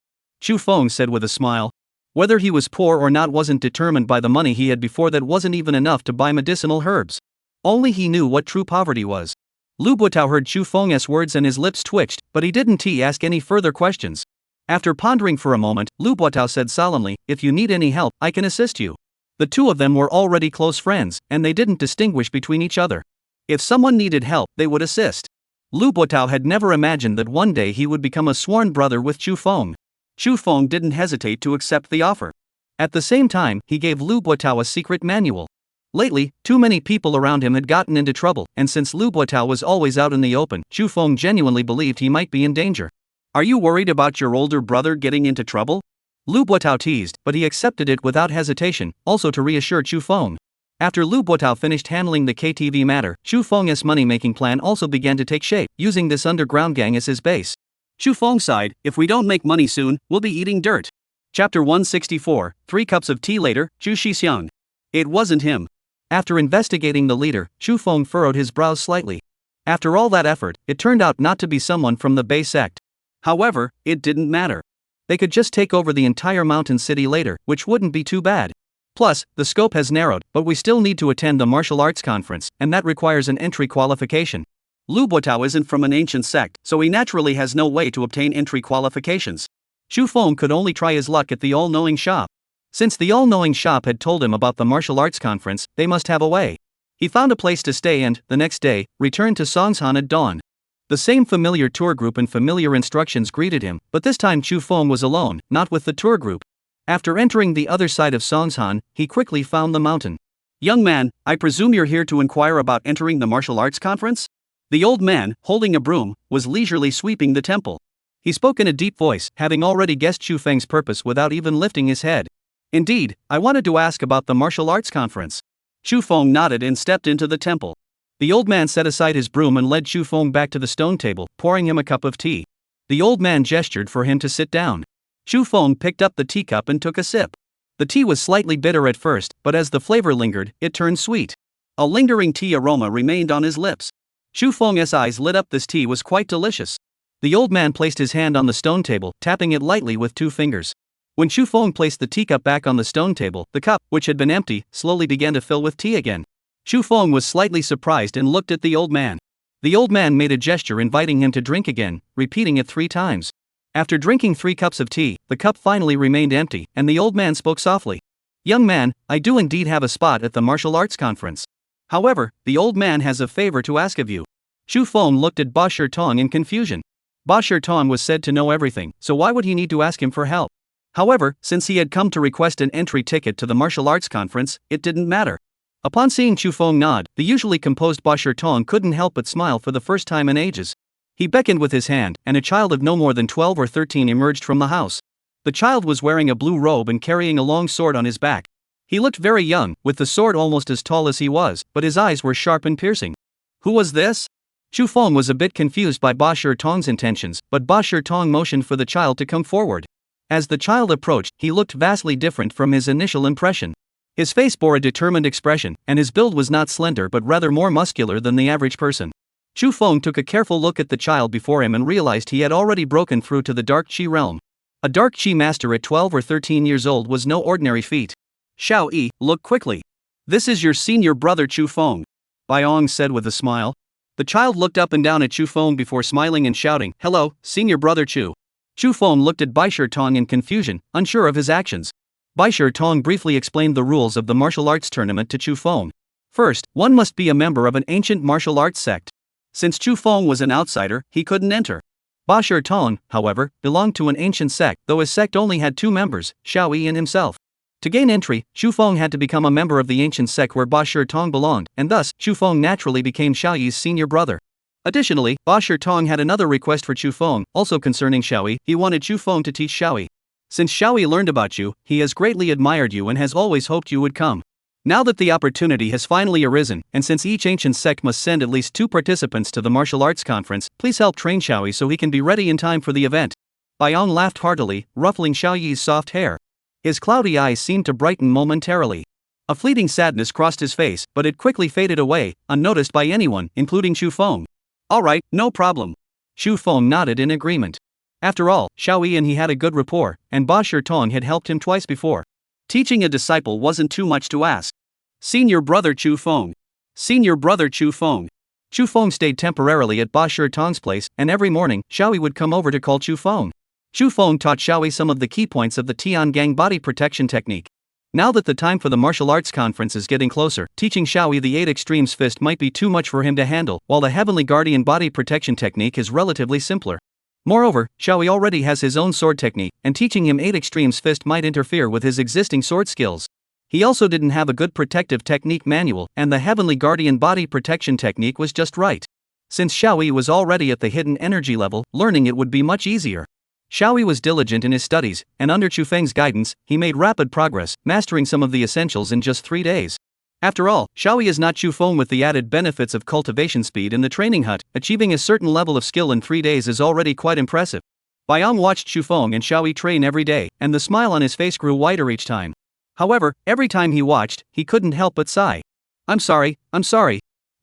Chu Feng said with a smile. Whether he was poor or not wasn't determined by the money he had before that wasn't even enough to buy medicinal herbs. Only he knew what true poverty was. Lu Buotao heard Chu Feng's words and his lips twitched, but he didn't ask any further questions. After pondering for a moment, Lu Buotao said solemnly, "If you need any help, I can assist you." The two of them were already close friends, and they didn't distinguish between each other. If someone needed help, they would assist. Lu Buotao had never imagined that one day he would become a sworn brother with Chu Feng. Chu Feng didn't hesitate to accept the offer. At the same time, he gave Lu Buotao a secret manual. Lately, too many people around him had gotten into trouble, and since Lu Buotao was always out in the open, Chu Feng genuinely believed he might be in danger. "Are you worried about your older brother getting into trouble?" Lu Buotao teased, but he accepted it without hesitation, also to reassure Chu Feng. After Lu Buotao finished handling the KTV matter, Chu Feng's money-making plan also began to take shape, using this underground gang as his base. Chu Feng sighed, "If we don't make money soon, we'll be eating dirt." Chapter 164, 3 cups of tea later, Chu Shixiang. It wasn't him. After investigating the leader, Chu Feng furrowed his brows slightly. After all that effort, it turned out not to be someone from the Bei sect. However, it didn't matter. They could just take over the entire mountain city later, which wouldn't be too bad. Plus, the scope has narrowed, but we still need to attend the martial arts conference, and that requires an entry qualification. Lu Buotao isn't from an ancient sect, so he naturally has no way to obtain entry qualifications. Chu Feng could only try his luck at the all-knowing shop. Since the all-knowing shop had told him about the martial arts conference, they must have a way. He found a place to stay and, the next day, returned to Songshan at dawn. The same familiar tour group and familiar instructions greeted him, but this time Chu Feng was alone, not with the tour group. After entering the other side of Songshan, he quickly found the mountain. "Young man, I presume you're here to inquire about entering the martial arts conference?" The old man, holding a broom, was leisurely sweeping the temple. He spoke in a deep voice, having already guessed Chu Feng's purpose without even lifting his head. "Indeed, I wanted to ask about the martial arts conference." Chu Feng nodded and stepped into the temple. The old man set aside his broom and led Chu Feng back to the stone table, pouring him a cup of tea. The old man gestured for him to sit down. Chu Feng picked up the teacup and took a sip. The tea was slightly bitter at first, but as the flavor lingered, it turned sweet. A lingering tea aroma remained on his lips. Chu Feng's eyes lit up. This tea was quite delicious. The old man placed his hand on the stone table, tapping it lightly with 2 fingers. When Chu Feng placed the teacup back on the stone table, the cup, which had been empty, slowly began to fill with tea again. Chu Feng was slightly surprised and looked at the old man. The old man made a gesture inviting him to drink again, repeating it 3 times. After drinking 3 cups of tea, the cup finally remained empty, and the old man spoke softly. "Young man, I do indeed have a spot at the martial arts conference. However, the old man has a favor to ask of you." Chu Feng looked at Ba Shitong in confusion. Ba Shitong was said to know everything, so why would he need to ask him for help? However, since he had come to request an entry ticket to the martial arts conference, it didn't matter. Upon seeing Chu Feng nod, the usually composed Ba Shitong couldn't help but smile for the first time in ages. He beckoned with his hand, and a child of no more than 12 or 13 emerged from the house. The child was wearing a blue robe and carrying a long sword on his back. He looked very young, with the sword almost as tall as he was, but his eyes were sharp and piercing. Who was this? Chu Feng was a bit confused by Ba Shitong's intentions, but Ba Shitong motioned for the child to come forward. As the child approached, he looked vastly different from his initial impression. His face bore a determined expression, and his build was not slender but rather more muscular than the average person. Chu Feng took a careful look at the child before him and realized he had already broken through to the Dark Qi realm. A Dark Qi master at 12 or 13 years old was no ordinary feat. Xiao Yi, look quickly. This is your senior brother Chu Feng, Baiong said with a smile. The child looked up and down at Chu Feng before smiling and shouting, "Hello, senior brother Chu." Chu Feng looked at Bai Tong in confusion, unsure of his actions. Bai Tong briefly explained the rules of the martial arts tournament to Chu Feng. First, one must be a member of an ancient martial arts sect. Since Chu Feng was an outsider, he couldn't enter. Bai Tong, however, belonged to an ancient sect, though his sect only had 2 members, Xiao Yi and himself. To gain entry, Chu Feng had to become a member of the ancient sect where Bai Tong belonged, and thus, Chu Feng naturally became Xiao Yi's senior brother. Additionally, Bai Tong had another request for Chu Feng, also concerning Xiao Yi. He wanted Chu Feng to teach Xiao Yi. Since Xiao Yi learned about you, he has greatly admired you and has always hoped you would come. Now that the opportunity has finally arisen, and since each ancient sect must send at least 2 participants to the martial arts conference, please help train Xiao Yi so he can be ready in time for the event. Baiong laughed heartily, ruffling Xiao Yi's soft hair. His cloudy eyes seemed to brighten momentarily. A fleeting sadness crossed his face, but it quickly faded away, unnoticed by anyone, including Chu Feng. Alright, no problem. Chu Feng nodded in agreement. After all, Xiao Yi and he had a good rapport, and Bai Tong had helped him twice before. Teaching a disciple wasn't too much to ask. Senior brother Chu Feng. Senior brother Chu Feng. Chu Feng stayed temporarily at Bai Tong's place, and every morning, Xiao Yi would come over to call Chu Feng. Chu Feng taught Xiao Yi some of the key points of the Tiangang body protection technique. Now that the time for the martial arts conference is getting closer, teaching Xiao Yi the 8 extremes fist might be too much for him to handle, while the Heavenly Guardian body protection technique is relatively simpler. Moreover, Xiao Yi already has his own sword technique, and teaching him 8 extremes fist might interfere with his existing sword skills. He also didn't have a good protective technique manual, and the Heavenly Guardian body protection technique was just right. Since Xiao Yi was already at the hidden energy level, learning it would be much easier. Xiao Yi was diligent in his studies, and under Chu Feng's guidance, he made rapid progress, mastering some of the essentials in just 3 days. After all, Xiao Yi is not Chu Feng with the added benefits of cultivation speed in the training hut. Achieving a certain level of skill in 3 days is already quite impressive. Baiong watched Chu Feng and Xiao Yi train every day, and the smile on his face grew wider each time. However, every time he watched, he couldn't help but sigh. I'm sorry.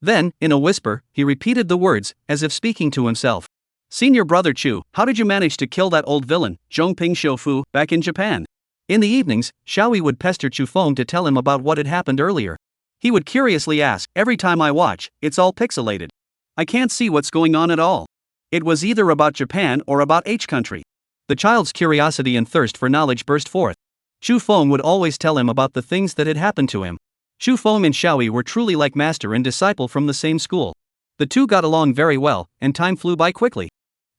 Then, in a whisper, he repeated the words, as if speaking to himself. Senior brother Chu, how did you manage to kill that old villain, Zhongping Shoufu, back in Japan? In the evenings, Xiao Yi would pester Chu Feng to tell him about what had happened earlier. He would curiously ask, every time I watch, it's all pixelated. I can't see what's going on at all. It was either about Japan or about H country. The child's curiosity and thirst for knowledge burst forth. Chu Feng would always tell him about the things that had happened to him. Chu Feng and Xiao Yi were truly like master and disciple from the same school. The two got along very well, and time flew by quickly.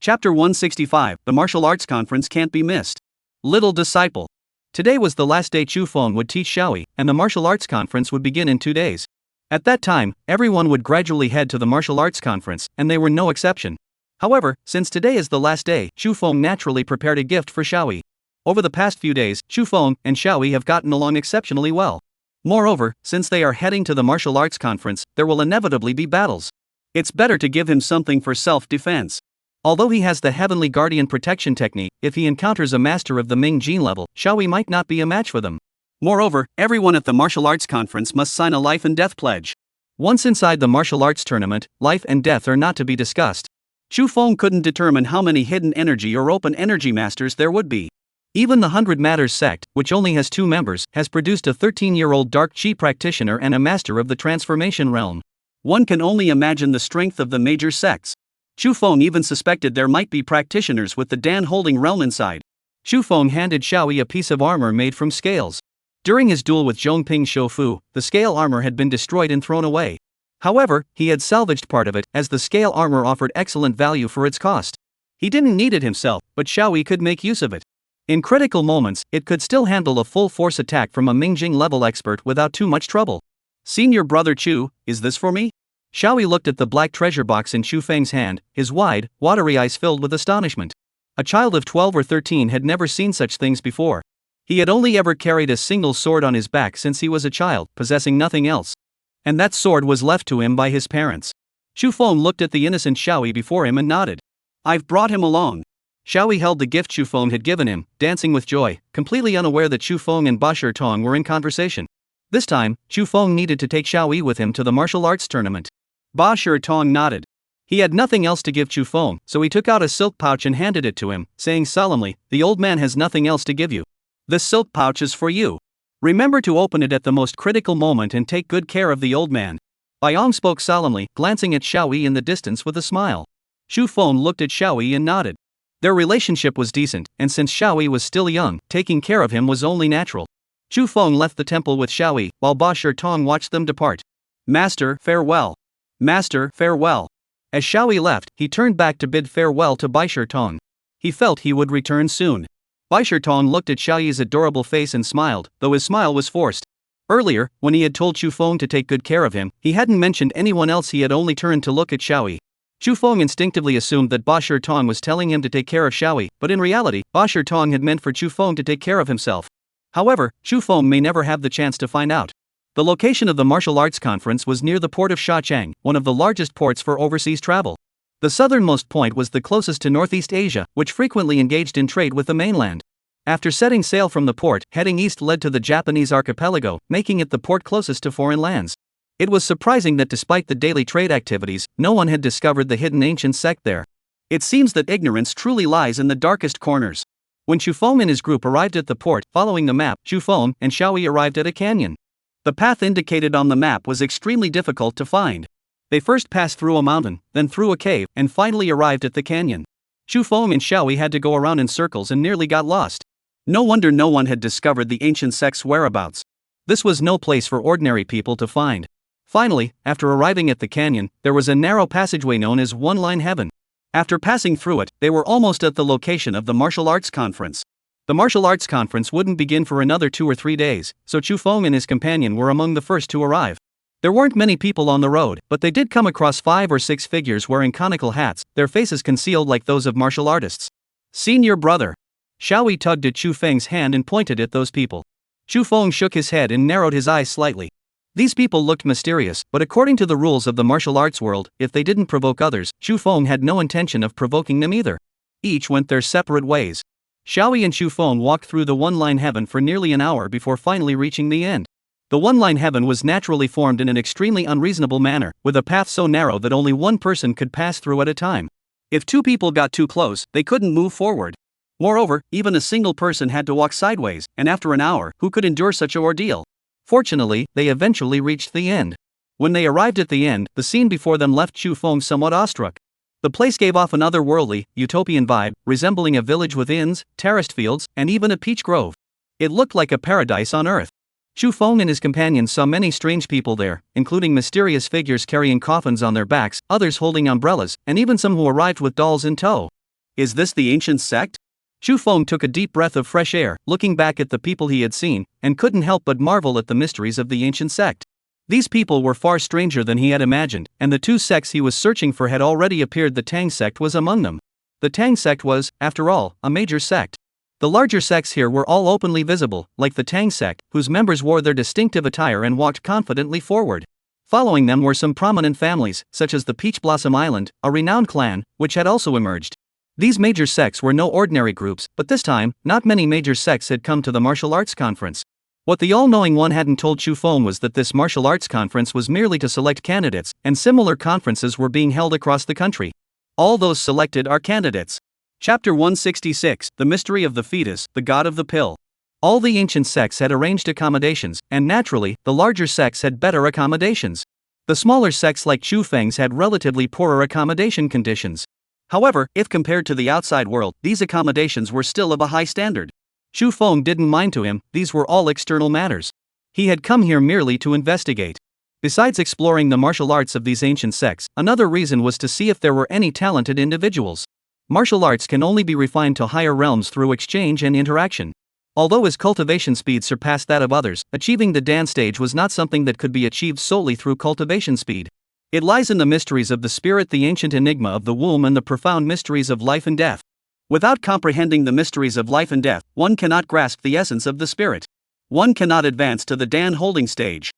Chapter 165, The Martial Arts Conference Can't Be Missed. Little Disciple. Today was the last day Chu Feng would teach Xiao Yi, and the martial arts conference would begin in 2 days. At that time, everyone would gradually head to the martial arts conference, and they were no exception. However, since today is the last day, Chu Feng naturally prepared a gift for Xiao Yi. Over the past few days, Chu Feng and Xiao Yi have gotten along exceptionally well. Moreover, since they are heading to the martial arts conference, there will inevitably be battles. It's better to give him something for self-defense. Although he has the Heavenly Guardian protection technique, if he encounters a master of the Ming Jin level, Xiao Yi might not be a match for them. Moreover, everyone at the martial arts conference must sign a life and death pledge. Once inside the martial arts tournament, life and death are not to be discussed. Chu Feng couldn't determine how many hidden energy or open energy masters there would be. Even the 100 Matters sect, which only has 2 members, has produced a 13-year-old Dark Qi practitioner and a master of the transformation realm. One can only imagine the strength of the major sects. Chu Feng even suspected there might be practitioners with the Dan-holding realm inside. Chu Feng handed Xiao Yi a piece of armor made from scales. During his duel with Zhongping Shoufu, the scale armor had been destroyed and thrown away. However, he had salvaged part of it, as the scale armor offered excellent value for its cost. He didn't need it himself, but Xiao Yi could make use of it. In critical moments, it could still handle a full-force attack from a Mingjing level expert without too much trouble. Senior brother Chu, is this for me? Xiao Yi looked at the black treasure box in Chu Feng's hand, his wide, watery eyes filled with astonishment. A child of 12 or 13 had never seen such things before. He had only ever carried a single sword on his back since he was a child, possessing nothing else. And that sword was left to him by his parents. Chu Feng looked at the innocent Xiao Yi before him and nodded. I've brought him along. Xiao Yi held the gift Chu Feng had given him, dancing with joy, completely unaware that Chu Feng and Bai Tong were in conversation. This time, Chu Feng needed to take Xiao Yi with him to the martial arts tournament. Bai Tong nodded. He had nothing else to give Chu Feng, so he took out a silk pouch and handed it to him, saying solemnly, "The old man has nothing else to give you. This silk pouch is for you. Remember to open it at the most critical moment and take good care of the old man." Baiyong spoke solemnly, glancing at Xiao Yi in the distance with a smile. Chu Feng looked at Xiao Yi and nodded. Their relationship was decent, and since Xiao Yi was still young, taking care of him was only natural. Chu Feng left the temple with Xiao Yi, while Ba Tong watched them depart. "Master, farewell. Master, farewell." As Xiao Yi left, he turned back to bid farewell to Bai Tong. He felt he would return soon. Bai Tong looked at Xiao Yi's adorable face and smiled, though his smile was forced. Earlier, when he had told Chu Feng to take good care of him, he hadn't mentioned anyone else. He had only turned to look at Xiao Yi. Chu Feng instinctively assumed that Ba Tong was telling him to take care of Xiao Yi, but in reality, Ba Tong had meant for Chu Feng to take care of himself. However, Chu Feng may never have the chance to find out. The location of the martial arts conference was near the port of Shachang, one of the largest ports for overseas travel. The southernmost point was the closest to Northeast Asia, which frequently engaged in trade with the mainland. After setting sail from the port, heading east led to the Japanese archipelago, making it the port closest to foreign lands. It was surprising that despite the daily trade activities, no one had discovered the hidden ancient sect there. It seems that ignorance truly lies in the darkest corners. When Chu Feng and his group arrived at the port, following the map, Chu Feng and Xiao Yi arrived at a canyon. The path indicated on the map was extremely difficult to find. They first passed through a mountain, then through a cave, and finally arrived at the canyon. Chu Feng and Xiao Yi had to go around in circles and nearly got lost. No wonder no one had discovered the ancient sect's whereabouts. This was no place for ordinary people to find. Finally, after arriving at the canyon, there was a narrow passageway known as One Line Heaven. After passing through it, they were almost at the location of the martial arts conference. The martial arts conference wouldn't begin for another 2 or 3 days, so Chu Feng and his companion were among the first to arrive. There weren't many people on the road, but they did come across 5 or 6 figures wearing conical hats, their faces concealed like those of martial artists. "Senior brother." Xiao Yi tugged at Chu Feng's hand and pointed at those people. Chu Feng shook his head and narrowed his eyes slightly. These people looked mysterious, but according to the rules of the martial arts world, if they didn't provoke others, Chu Feng had no intention of provoking them either. Each went their separate ways. Xiao Yi and Chu Feng walked through the one-line heaven for nearly an hour before finally reaching the end. The one-line heaven was naturally formed in an extremely unreasonable manner, with a path so narrow that only one person could pass through at a time. If 2 people got too close, they couldn't move forward. Moreover, even a single person had to walk sideways, and after an hour, who could endure such an ordeal? Fortunately, they eventually reached the end. When they arrived at the end, the scene before them left Chu Feng somewhat awestruck. The place gave off an otherworldly, utopian vibe, resembling a village with inns, terraced fields, and even a peach grove. It looked like a paradise on earth. Chu Feng and his companions saw many strange people there, including mysterious figures carrying coffins on their backs, others holding umbrellas, and even some who arrived with dolls in tow. Is this the ancient sect? Chu Feng took a deep breath of fresh air, looking back at the people he had seen, and couldn't help but marvel at the mysteries of the ancient sect. These people were far stranger than he had imagined, and the 2 sects he was searching for had already appeared. The Tang sect was among them. The Tang sect was, after all, a major sect. The larger sects here were all openly visible, like the Tang sect, whose members wore their distinctive attire and walked confidently forward. Following them were some prominent families, such as the Peach Blossom Island, a renowned clan, which had also emerged. These major sects were no ordinary groups, but this time, not many major sects had come to the martial arts conference. What the all-knowing one hadn't told Chu Feng was that this martial arts conference was merely to select candidates, and similar conferences were being held across the country. All those selected are candidates. Chapter 166, The Mystery of the Fetus, the God of the Pill. All the ancient sects had arranged accommodations, and naturally, the larger sects had better accommodations. The smaller sects like Chu Feng's had relatively poorer accommodation conditions. However, if compared to the outside world, these accommodations were still of a high standard. Chu Feng didn't mind to him, these were all external matters. He had come here merely to investigate. Besides exploring the martial arts of these ancient sects, another reason was to see if there were any talented individuals. Martial arts can only be refined to higher realms through exchange and interaction. Although his cultivation speed surpassed that of others, achieving the Dan stage was not something that could be achieved solely through cultivation speed. It lies in the mysteries of the spirit, the ancient enigma of the womb, and the profound mysteries of life and death. Without comprehending the mysteries of life and death, one cannot grasp the essence of the spirit. One cannot advance to the Dan holding stage.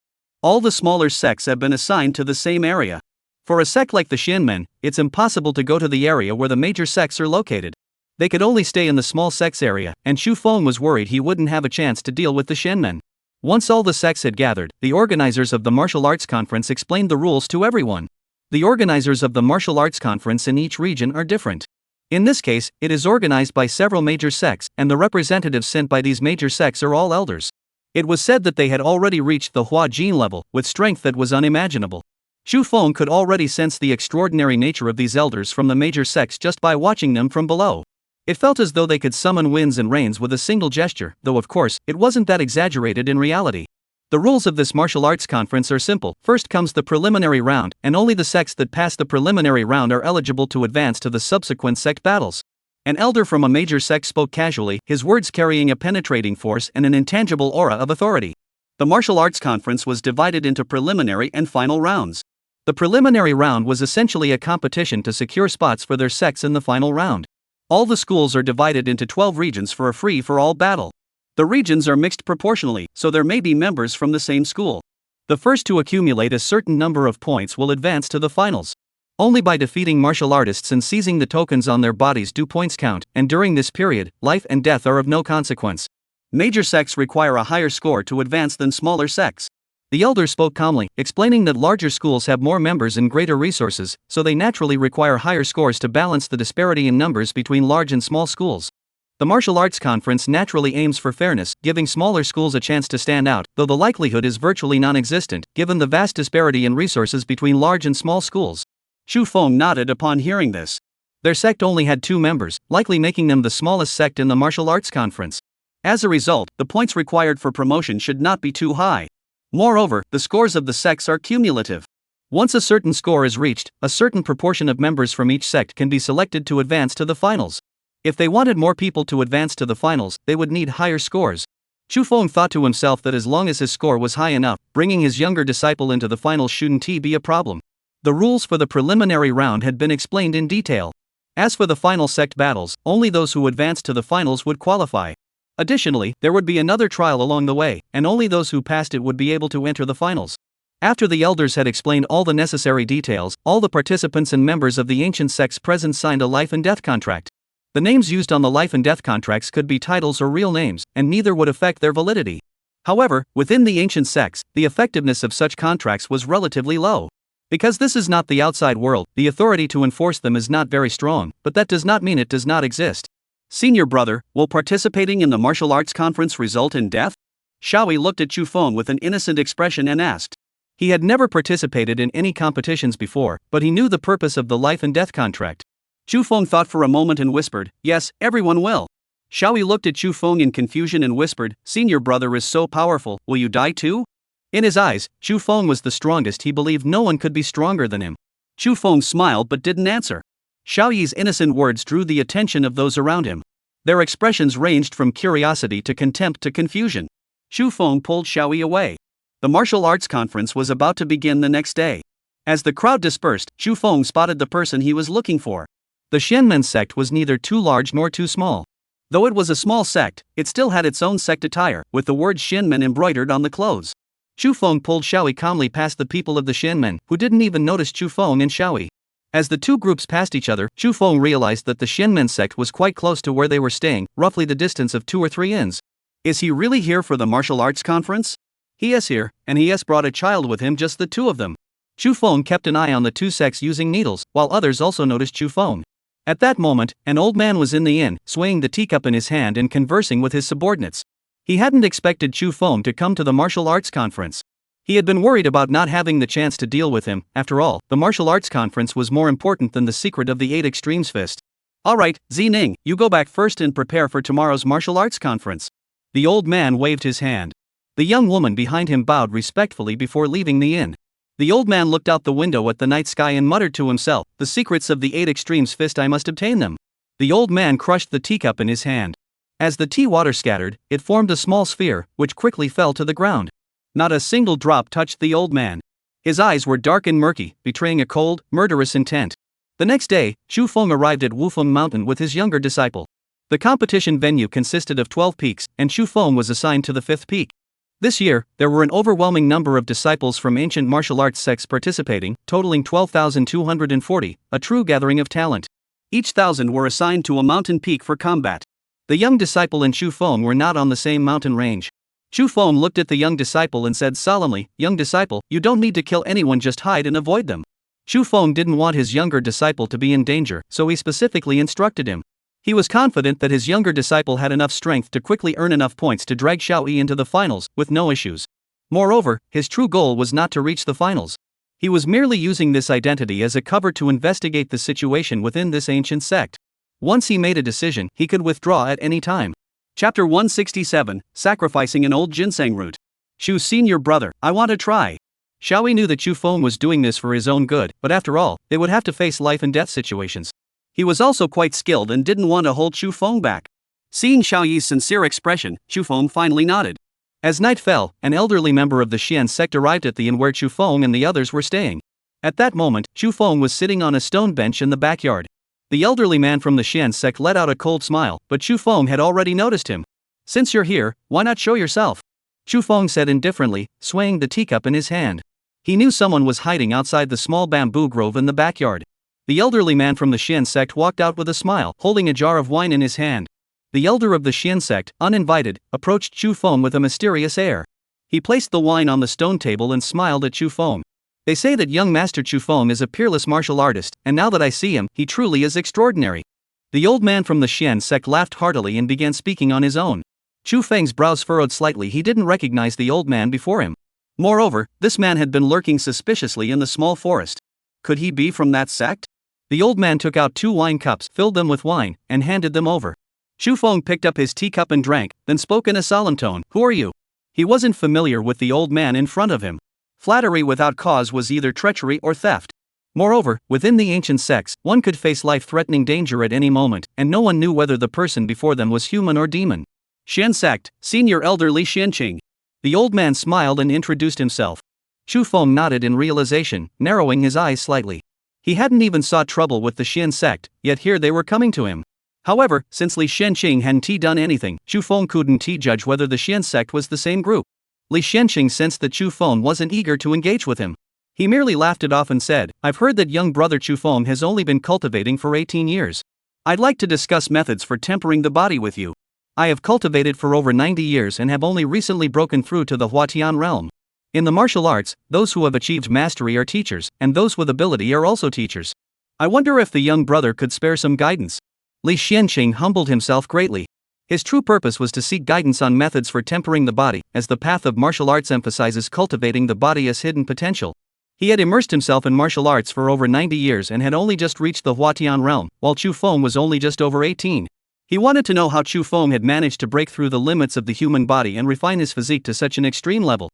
All the smaller sects have been assigned to the same area. For a sect like the Shinmen, it's impossible to go to the area where the major sects are located. They could only stay in the small sects area, and Chu Feng was worried he wouldn't have a chance to deal with the Shinmen. Once all the sects had gathered, the organizers of the martial arts conference explained the rules to everyone. The organizers of the martial arts conference in each region are different. In this case, it is organized by several major sects, and the representatives sent by these major sects are all elders. It was said that they had already reached the Hua Jin level, with strength that was unimaginable. Xu Feng could already sense the extraordinary nature of these elders from the major sects just by watching them from below. It felt as though they could summon winds and rains with a single gesture, though of course, it wasn't that exaggerated in reality. The rules of this martial arts conference are simple. First comes the preliminary round, and only the sects that pass the preliminary round are eligible to advance to the subsequent sect battles. An elder from a major sect spoke casually, his words carrying a penetrating force and an intangible aura of authority. The martial arts conference was divided into preliminary and final rounds. The preliminary round was essentially a competition to secure spots for their sects in the final round. All the schools are divided into 12 regions for a free-for-all battle. The regions are mixed proportionally, so there may be members from the same school. The first to accumulate a certain number of points will advance to the finals. Only by defeating martial artists and seizing the tokens on their bodies do points count, and during this period, life and death are of no consequence. Major sects require a higher score to advance than smaller sects. The elder spoke calmly, explaining that larger schools have more members and greater resources, so they naturally require higher scores to balance the disparity in numbers between large and small schools. The martial arts conference naturally aims for fairness, giving smaller schools a chance to stand out, though the likelihood is virtually non-existent, given the vast disparity in resources between large and small schools. Xu Feng nodded upon hearing this. Their sect only had 2 members, likely making them the smallest sect in the martial arts conference. As a result, the points required for promotion should not be too high. Moreover, the scores of the sects are cumulative. Once a certain score is reached, a certain proportion of members from each sect can be selected to advance to the finals. If they wanted more people to advance to the finals, they would need higher scores. Xu Feng thought to himself that as long as his score was high enough, bringing his younger disciple into the finals shouldn't be a problem. The rules for the preliminary round had been explained in detail. As for the final sect battles, only those who advanced to the finals would qualify. Additionally, there would be another trial along the way, and only those who passed it would be able to enter the finals. After the elders had explained all the necessary details, all the participants and members of the ancient sects present signed a life and death contract. The names used on the life and death contracts could be titles or real names, and neither would affect their validity. However, within the ancient sects, the effectiveness of such contracts was relatively low. Because this is not the outside world, the authority to enforce them is not very strong, but that does not mean it does not exist. Senior brother, will participating in the martial arts conference result in death? Shaoyi looked at Xu Feng with an innocent expression and asked. He had never participated in any competitions before, but he knew the purpose of the life and death contract. Xu Feng thought for a moment and whispered, yes, everyone will. Shaoyi looked at Xu Feng in confusion and whispered, senior brother is so powerful, will you die too? In his eyes, Xu Feng was the strongest. He believed no one could be stronger than him. Xu Feng smiled but didn't answer. Shaoyi's innocent words drew the attention of those around him. Their expressions ranged from curiosity to contempt to confusion. Xu Feng pulled Shaoyi away. The martial arts conference was about to begin the next day. As the crowd dispersed, Xu Feng spotted the person he was looking for. The Xianmen sect was neither too large nor too small. Though it was a small sect, it still had its own sect attire, with the word Xianmen embroidered on the clothes. Xu Feng pulled Shaoyi calmly past the people of the Xianmen, who didn't even notice Xu Feng and Shaoyi. As the two groups passed each other, Xu Feng realized that the Xianmen sect was quite close to where they were staying, roughly the distance of 2 or 3 inns. Is he really here for the martial arts conference? He is here, and he has brought a child with him, just the 2 of them. Xu Feng kept an eye on the 2 sects using needles, while others also noticed Xu Feng. At that moment, an old man was in the inn, swaying the teacup in his hand and conversing with his subordinates. He hadn't expected Xu Feng to come to the martial arts conference. He had been worried about not having the chance to deal with him. After all, the martial arts conference was more important than the secret of the 8 extremes fist. Alright, Zining, you go back first and prepare for tomorrow's martial arts conference. The old man waved his hand. The young woman behind him bowed respectfully before leaving the inn. The old man looked out the window at the night sky and muttered to himself, the secrets of the 8 extremes fist, I must obtain them. The old man crushed the teacup in his hand. As the tea water scattered, it formed a small sphere, which quickly fell to the ground. Not a single drop touched the old man. His eyes were dark and murky, betraying a cold, murderous intent. The next day, Xu Feng arrived at Wufeng Mountain with his younger disciple. The competition venue consisted of 12 peaks, and Xu Feng was assigned to the 5th peak. This year, there were an overwhelming number of disciples from ancient martial arts sects participating, totaling 12,240, a true gathering of talent. Each 1,000 were assigned to a mountain peak for combat. The young disciple and Xu Feng were not on the same mountain range. Xu Feng looked at the young disciple and said solemnly, young disciple, you don't need to kill anyone, just hide and avoid them. Chu Feng didn't want his younger disciple to be in danger, so he specifically instructed him. He was confident that his younger disciple had enough strength to quickly earn enough points to drag Xiao Yi into the finals, with no issues. Moreover, his true goal was not to reach the finals. He was merely using this identity as a cover to investigate the situation within this ancient sect. Once he made a decision, he could withdraw at any time. Chapter 167, Sacrificing an Old Ginseng Root. Shu's senior brother, I want to try. Xiao Yi knew that Chu Feng was doing this for his own good, but after all, they would have to face life and death situations. He was also quite skilled and didn't want to hold Chu Feng back. Seeing Xiao Yi's sincere expression, Chu Feng finally nodded. As night fell, an elderly member of the Xian sect arrived at the inn where Chu Feng and the others were staying. At that moment, Chu Feng was sitting on a stone bench in the backyard. The elderly man from the Xian sect let out a cold smile, but Chu Feng had already noticed him. Since you're here, why not show yourself? Chu Feng said indifferently, swaying the teacup in his hand. He knew someone was hiding outside the small bamboo grove in the backyard. The elderly man from the Xian sect walked out with a smile, holding a jar of wine in his hand. The elder of the Xian sect, uninvited, approached Chu Feng with a mysterious air. He placed the wine on the stone table and smiled at Chu Feng. They say that young Master Chu Feng is a peerless martial artist, and now that I see him, he truly is extraordinary. The old man from the Xian sect laughed heartily and began speaking on his own. Chu Feng's brows furrowed slightly. He didn't recognize the old man before him. Moreover, this man had been lurking suspiciously in the small forest. Could he be from that sect? The old man took out 2 wine cups, filled them with wine, and handed them over. Chu Feng picked up his teacup and drank, then spoke in a solemn tone, "Who are you?" He wasn't familiar with the old man in front of him. Flattery without cause was either treachery or theft. Moreover, within the ancient sects, one could face life-threatening danger at any moment, and no one knew whether the person before them was human or demon. Xian sect, senior elder Li Xianqing. The old man smiled and introduced himself. Chu Feng nodded in realization, narrowing his eyes slightly. He hadn't even sought trouble with the Xian sect, yet here they were coming to him. However, since Li Xianqing hadn't done anything, Chu Feng couldn't judge whether the Xian sect was the same group. Li Xianqing sensed that Chu Feng wasn't eager to engage with him. He merely laughed it off and said, "I've heard that young brother Chu Feng has only been cultivating for 18 years. I'd like to discuss methods for tempering the body with you. I have cultivated for over 90 years and have only recently broken through to the Huatian realm. In the martial arts, those who have achieved mastery are teachers, and those with ability are also teachers. I wonder if the young brother could spare some guidance." Li Xianqing humbled himself greatly. His true purpose was to seek guidance on methods for tempering the body, as the path of martial arts emphasizes cultivating the body as hidden potential. He had immersed himself in martial arts for over 90 years and had only just reached the Huatian realm, while Chu Feng was only just over 18. He wanted to know how Chu Feng had managed to break through the limits of the human body and refine his physique to such an extreme level.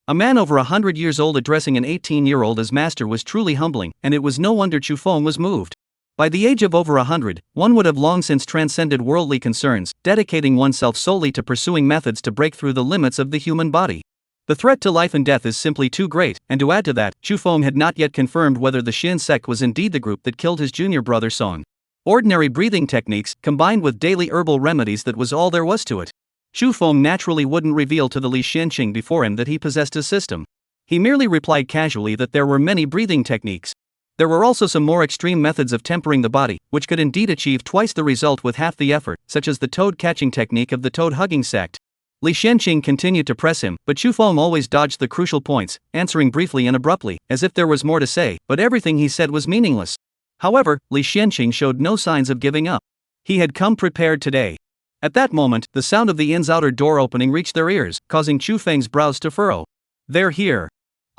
A man over 100 years old addressing an 18-year-old as master was truly humbling, and it was no wonder Chu Feng was moved. By the age of over 100, one would have long since transcended worldly concerns, dedicating oneself solely to pursuing methods to break through the limits of the human body. The threat to life and death is simply too great, and to add to that, Chu Feng had not yet confirmed whether the Xian sect was indeed the group that killed his junior brother Song. Ordinary breathing techniques, combined with daily herbal remedies, that was all there was to it. Chu Feng naturally wouldn't reveal to the Li Xianqing before him that he possessed a system. He merely replied casually that there were many breathing techniques. There were also some more extreme methods of tempering the body, which could indeed achieve twice the result with half the effort, such as the toad-catching technique of the toad-hugging sect. Li Xianqing continued to press him, but Chu Feng always dodged the crucial points, answering briefly and abruptly, as if there was more to say, but everything he said was meaningless. However, Li Xianqing showed no signs of giving up. He had come prepared today. At that moment, the sound of the inn's outer door opening reached their ears, causing Chu Feng's brows to furrow. "They're here.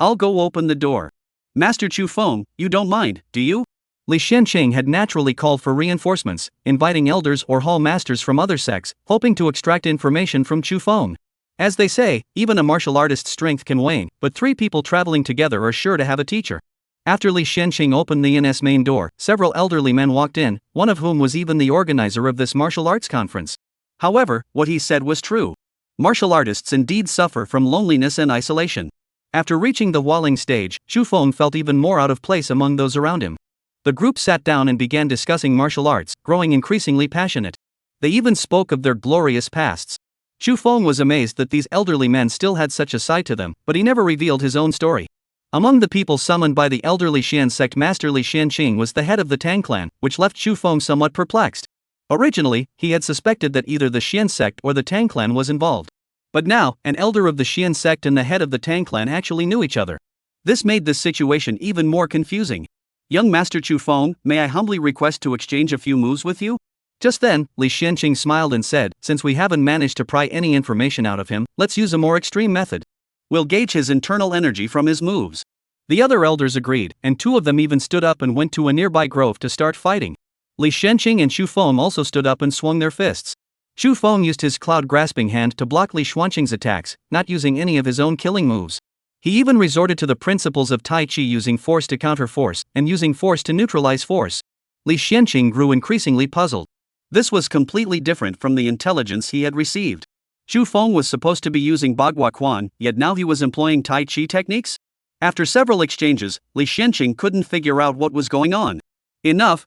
I'll go open the door. Master Chu Feng, you don't mind, do you?" Li Xianqing had naturally called for reinforcements, inviting elders or hall masters from other sects, hoping to extract information from Chu Feng. As they say, even a martial artist's strength can wane, but 3 people traveling together are sure to have a teacher. After Li Xianqing opened the inn's main door, several elderly men walked in, one of whom was even the organizer of this martial arts conference. However, what he said was true. Martial artists indeed suffer from loneliness and isolation. After reaching the Hualing stage, Chu Feng felt even more out of place among those around him. The group sat down and began discussing martial arts, growing increasingly passionate. They even spoke of their glorious pasts. Chu Feng was amazed that these elderly men still had such a side to them, but he never revealed his own story. Among the people summoned by the elderly Xian sect, Master Li Xianqing was the head of the Tang clan, which left Chu Feng somewhat perplexed. Originally, he had suspected that either the Xian sect or the Tang clan was involved. But now, an elder of the Xian sect and the head of the Tang clan actually knew each other. This made this situation even more confusing. Young Master Chu Feng, may I humbly request to exchange a few moves with you? Just then, Li Xianqing smiled and said, since we haven't managed to pry any information out of him, let's use a more extreme method. We'll gauge his internal energy from his moves. The other elders agreed, and two of them even stood up and went to a nearby grove to start fighting. Li Xianqing and Chu Feng also stood up and swung their fists. Chu Feng used his cloud-grasping hand to block Li Xuanqing's attacks, not using any of his own killing moves. He even resorted to the principles of Tai Chi, using force to counter force, and using force to neutralize force. Li Xianqing grew increasingly puzzled. This was completely different from the intelligence he had received. Chu Feng was supposed to be using Bagua Quan, yet now he was employing Tai Chi techniques? After several exchanges, Li Xianqing couldn't figure out what was going on. Enough.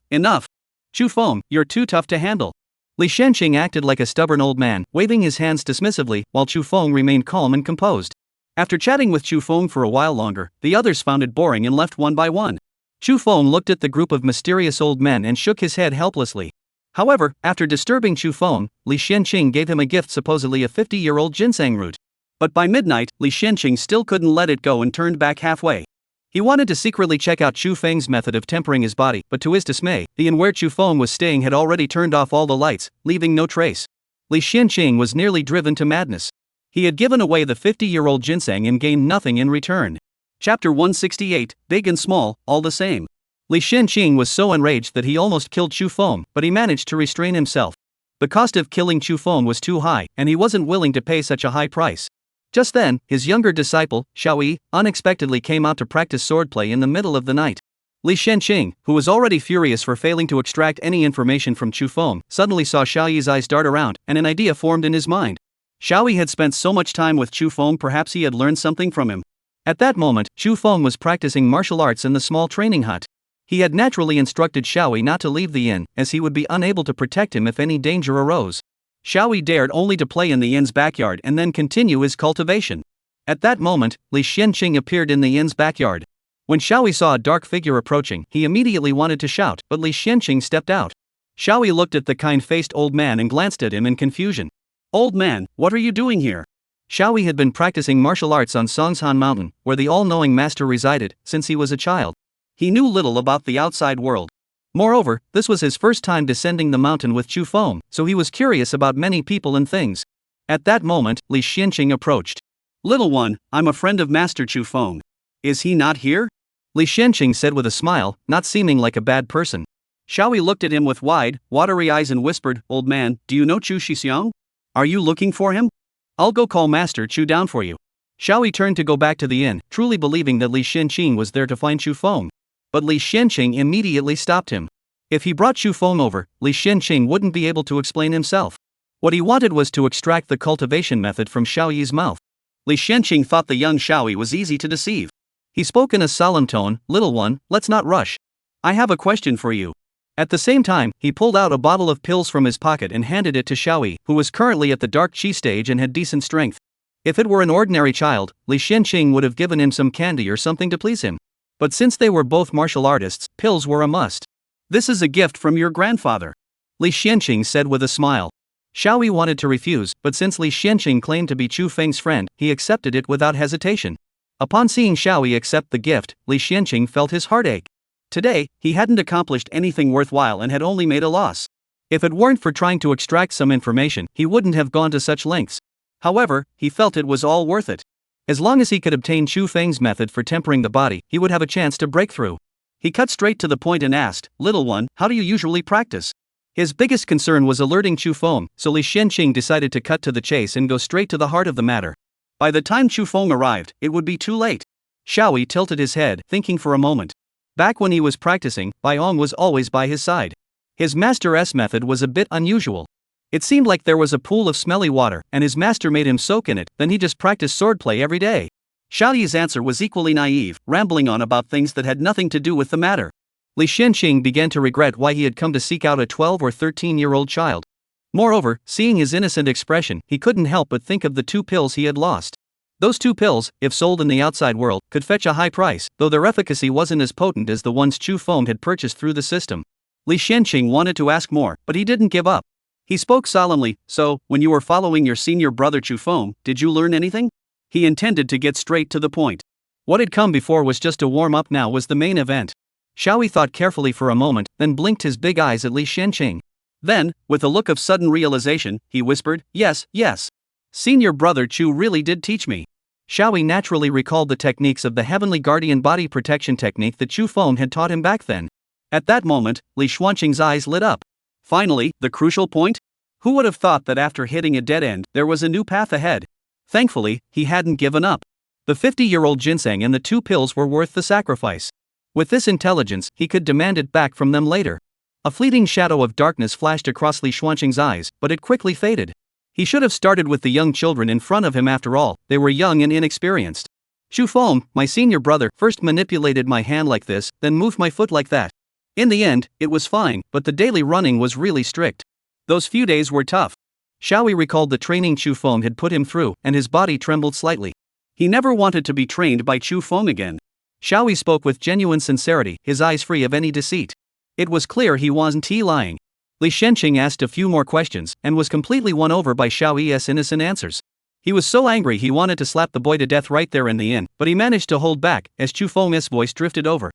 Chu Feng, you're too tough to handle. Li Xianqing acted like a stubborn old man, waving his hands dismissively, while Chu Feng remained calm and composed. After chatting with Chu Feng for a while longer, the others found it boring and left one by one. Chu Feng looked at the group of mysterious old men and shook his head helplessly. However, after disturbing Chu Feng, Li Xianqing gave him a gift, supposedly a 50-year-old ginseng root. But by midnight, Li Xianqing still couldn't let it go and turned back halfway. He wanted to secretly check out Chu Feng's method of tempering his body, but to his dismay, the inn where Chu Feng was staying had already turned off all the lights, leaving no trace. Li Xianqing was nearly driven to madness. He had given away the 50-year-old ginseng and gained nothing in return. Chapter 168, Big and Small, all the same. Li Xianqing was so enraged that he almost killed Chu Feng, but he managed to restrain himself. The cost of killing Chu Feng was too high, and he wasn't willing to pay such a high price. Just then, his younger disciple, Xiaoyi, unexpectedly came out to practice swordplay in the middle of the night. Li Xianqing, who was already furious for failing to extract any information from Chu Feng, suddenly saw Xiaoyi's eyes dart around, and an idea formed in his mind. Xiaoyi had spent so much time with Chu Feng, perhaps he had learned something from him. At that moment, Chu Feng was practicing martial arts in the small training hut. He had naturally instructed Xiaoyi not to leave the inn, as he would be unable to protect him if any danger arose. Xiaoyi dared only to play in the inn's backyard and then continue his cultivation. At that moment, Li Xianqing appeared in the inn's backyard. When Xiaoyi saw a dark figure approaching, he immediately wanted to shout, but Li Xianqing stepped out. Xiaoyi looked at the kind-faced old man and glanced at him in confusion. "Old man, what are you doing here?" Xiaoyi had been practicing martial arts on Songshan Mountain, where the all-knowing master resided, since he was a child. He knew little about the outside world. Moreover, this was his first time descending the mountain with Chu Feng, so he was curious about many people and things. At that moment, Li Xianqing approached. "Little one, I'm a friend of Master Chu Feng. Is he not here?" Li Xianqing said with a smile, not seeming like a bad person. Xiaoyi looked at him with wide, watery eyes and whispered, "Old man, do you know Chu Shixiang? Are you looking for him? I'll go call Master Chu down for you." Xiaoyi turned to go back to the inn, truly believing that Li Xianqing was there to find Chu Feng. But Li Xianqing immediately stopped him. If he brought Chu Feng over, Li Xianqing wouldn't be able to explain himself. What he wanted was to extract the cultivation method from Xiaoyi's mouth. Li Xianqing thought the young Xiaoyi was easy to deceive. He spoke in a solemn tone, "Little one, let's not rush. I have a question for you." At the same time, he pulled out a bottle of pills from his pocket and handed it to Xiaoyi, who was currently at the dark chi stage and had decent strength. If it were an ordinary child, Li Xianqing would have given him some candy or something to please him. But since they were both martial artists, pills were a must. "This is a gift from your grandfather," Li Xianqing said with a smile. Xiaoyi wanted to refuse, but since Li Xianqing claimed to be Chu Feng's friend, he accepted it without hesitation. Upon seeing Xiaoyi accept the gift, Li Xianqing felt his heart ache. Today, he hadn't accomplished anything worthwhile and had only made a loss. If it weren't for trying to extract some information, he wouldn't have gone to such lengths. However, he felt it was all worth it. As long as he could obtain Chu Feng's method for tempering the body, he would have a chance to break through. He cut straight to the point and asked, "Little one, how do you usually practice?" His biggest concern was alerting Chu Feng, so Li Xianqing decided to cut to the chase and go straight to the heart of the matter. By the time Chu Feng arrived, it would be too late. Xiaoyi tilted his head, thinking for a moment. Back when he was practicing, Baiong was always by his side. His master's method was a bit unusual. It seemed like there was a pool of smelly water, and his master made him soak in it, then he just practiced swordplay every day. Xiaoyi's answer was equally naive, rambling on about things that had nothing to do with the matter. Li Xianqing began to regret why he had come to seek out a 12 or 13-year-old child. Moreover, seeing his innocent expression, he couldn't help but think of the 2 pills he had lost. Those 2 pills, if sold in the outside world, could fetch a high price, though their efficacy wasn't as potent as the ones Chu Feng had purchased through the system. Li Xianqing wanted to ask more, but he didn't give up. He spoke solemnly, "So, when you were following your senior brother Chu Feng, did you learn anything?" He intended to get straight to the point. What had come before was just a warm-up, now was the main event. Xiaoyi thought carefully for a moment, then blinked his big eyes at Li Xianqing. Then, with a look of sudden realization, he whispered, "Yes, yes. Senior brother Chu really did teach me." Xiaoyi naturally recalled the techniques of the Heavenly Guardian body protection technique that Chu Feng had taught him back then. At that moment, Li Xuanqing's eyes lit up. Finally, the crucial point? Who would have thought that after hitting a dead end, there was a new path ahead? Thankfully, he hadn't given up. The 50-year-old ginseng and the 2 pills were worth the sacrifice. With this intelligence, he could demand it back from them later. A fleeting shadow of darkness flashed across Li Xuanqing's eyes, but it quickly faded. He should have started with the young children in front of him after all, they were young and inexperienced. Chu Feng, my senior brother, first manipulated my hand like this, then moved my foot like that. In the end, it was fine, but the daily running was really strict. Those few days were tough. Xiaoyi recalled the training Chu Feng had put him through, and his body trembled slightly. He never wanted to be trained by Chu Feng again. Xiaoyi spoke with genuine sincerity, his eyes free of any deceit. It was clear he wasn't lying. Li Xianqing asked a few more questions, and was completely won over by Xiaoyi's innocent answers. He was so angry he wanted to slap the boy to death right there in the inn, but he managed to hold back, as Chu Feng's voice drifted over.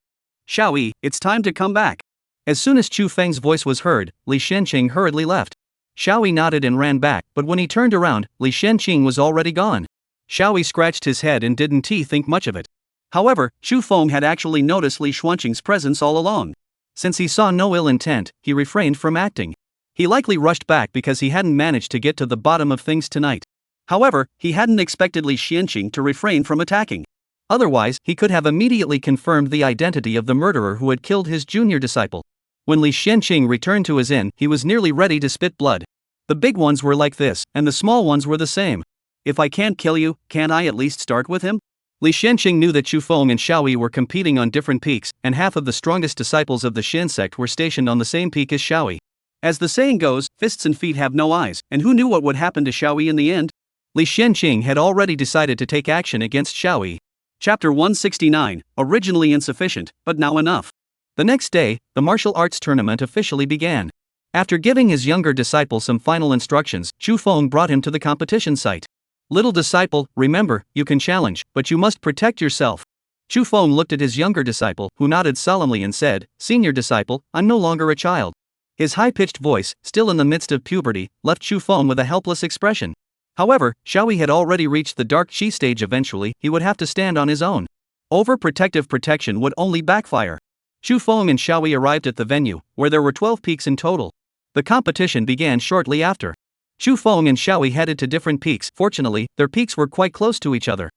"Xiaoyi, it's time to come back." As soon as Chu Feng's voice was heard, Li Xianqing hurriedly left. Xiaoyi nodded and ran back, but when he turned around, Li Xianqing was already gone. Xiaoyi scratched his head and didn't think much of it. However, Chu Feng had actually noticed Li Xuanqing's presence all along. Since he saw no ill intent, he refrained from acting. He likely rushed back because he hadn't managed to get to the bottom of things tonight. However, he hadn't expected Li Xianqing to refrain from attacking. Otherwise, he could have immediately confirmed the identity of the murderer who had killed his junior disciple. When Li Xianqing returned to his inn, he was nearly ready to spit blood. The big ones were like this, and the small ones were the same. "If I can't kill you, can't I at least start with him?" Li Xianqing knew that Chu Feng and Xiaoyi were competing on different peaks, and half of the strongest disciples of the Xin sect were stationed on the same peak as Xiaoyi. As the saying goes, fists and feet have no eyes, and who knew what would happen to Xiaoyi in the end? Li Xianqing had already decided to take action against Xiaoyi. Chapter 169, originally insufficient, but now enough. The next day, the martial arts tournament officially began. After giving his younger disciple some final instructions, Chu Feng brought him to the competition site. "Little disciple, remember, you can challenge, but you must protect yourself." Chu Feng looked at his younger disciple, who nodded solemnly and said, "Senior disciple, I'm no longer a child." His high-pitched voice, still in the midst of puberty, left Chu Feng with a helpless expression. However, Xiaoyi had already reached the dark chi stage. Eventually, he would have to stand on his own. Overprotective protection would only backfire. Chu Feng and Xiaoyi arrived at the venue, where there were 12 peaks in total. The competition began shortly after. Chu Feng and Xiaoyi headed to different peaks. Fortunately, their peaks were quite close to each other.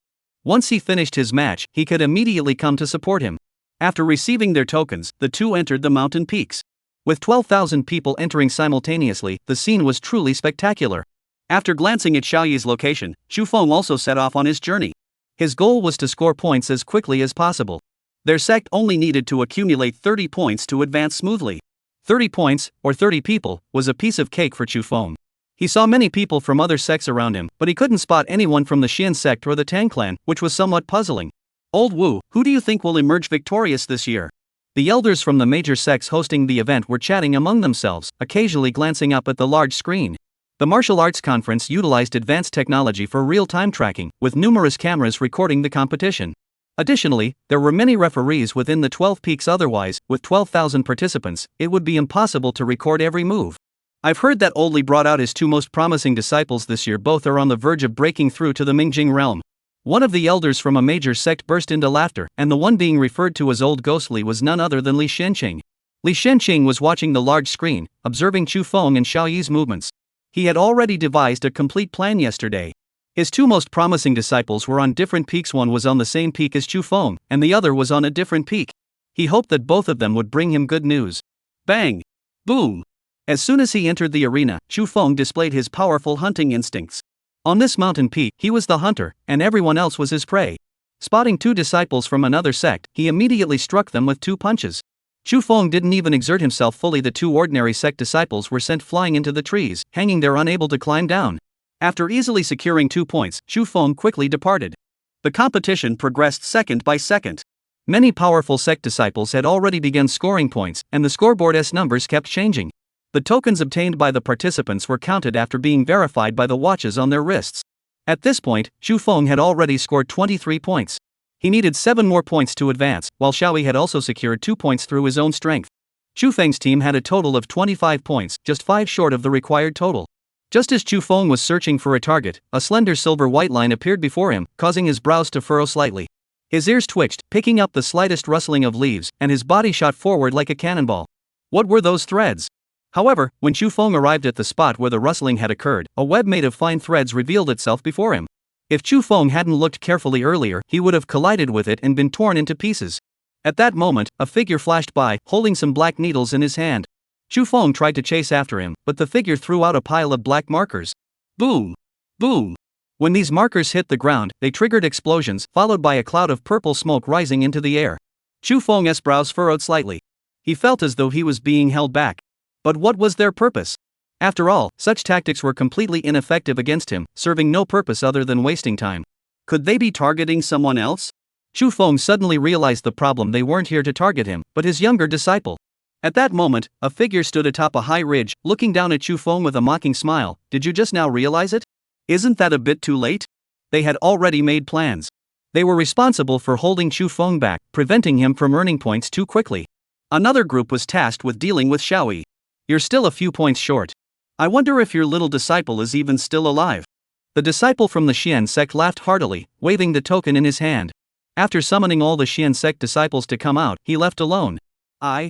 Once he finished his match, he could immediately come to support him. After receiving their tokens, the two entered the mountain peaks. With 12,000 people entering simultaneously, the scene was truly spectacular. After glancing at Xiaoyi's location, Chu Feng also set off on his journey. His goal was to score points as quickly as possible. Their sect only needed to accumulate 30 points to advance smoothly. 30 points, or 30 people, was a piece of cake for Chu Feng. He saw many people from other sects around him, but he couldn't spot anyone from the Xian sect or the Tang clan, which was somewhat puzzling. "Old Wu, who do you think will emerge victorious this year?" The elders from the major sects hosting the event were chatting among themselves, occasionally glancing up at the large screen. The martial arts conference utilized advanced technology for real-time tracking, with numerous cameras recording the competition. Additionally, there were many referees within the 12 peaks. Otherwise, with 12,000 participants, it would be impossible to record every move. "I've heard that Old Li brought out his two most promising disciples this year. Both are on the verge of breaking through to the Mingjing realm." One of the elders from a major sect burst into laughter, and the one being referred to as Old Ghostly was none other than Li Xianqing. Li Xianqing was watching the large screen, observing Chu Feng and Xiaoyi's movements. He had already devised a complete plan yesterday. His two most promising disciples were on different peaks. One was on the same peak as Chu Feng, and the other was on a different peak. He hoped that both of them would bring him good news. Bang! Boom! As soon as he entered the arena, Chu Feng displayed his powerful hunting instincts. On this mountain peak, he was the hunter, and everyone else was his prey. Spotting two disciples from another sect, he immediately struck them with 2 punches. Chu Feng didn't even exert himself fully. The 2 ordinary sect disciples were sent flying into the trees, hanging there unable to climb down. After easily securing 2 points, Chu Feng quickly departed. The competition progressed second by second. Many powerful sect disciples had already begun scoring points, and the scoreboard's numbers kept changing. The tokens obtained by the participants were counted after being verified by the watches on their wrists. At this point, Chu Feng had already scored 23 points. He needed 7 more points to advance, while Xiaoyi had also secured 2 points through his own strength. Chu Feng's team had a total of 25 points, just 5 short of the required total. Just as Chu Feng was searching for a target, a slender silver-white line appeared before him, causing his brows to furrow slightly. His ears twitched, picking up the slightest rustling of leaves, and his body shot forward like a cannonball. What were those threads? However, when Chu Feng arrived at the spot where the rustling had occurred, a web made of fine threads revealed itself before him. If Chu Feng hadn't looked carefully earlier, he would have collided with it and been torn into pieces. At that moment, a figure flashed by, holding some black needles in his hand. Chu Feng tried to chase after him, but the figure threw out a pile of black markers. Boom! Boom! When these markers hit the ground, they triggered explosions, followed by a cloud of purple smoke rising into the air. Chu Feng's brows furrowed slightly. He felt as though he was being held back. But what was their purpose? After all, such tactics were completely ineffective against him, serving no purpose other than wasting time. Could they be targeting someone else? Chu Feng suddenly realized the problem. They weren't here to target him, but his younger disciple. At that moment, a figure stood atop a high ridge, looking down at Chu Feng with a mocking smile. Did you just now realize it? Isn't that a bit too late? They had already made plans. They were responsible for holding Chu Feng back, preventing him from earning points too quickly. Another group was tasked with dealing with Xiaoyi. You're still a few points short. I wonder if your little disciple is even still alive. The disciple from the Xian sect laughed heartily, waving the token in his hand. After summoning all the Xian sect disciples to come out, he left alone. I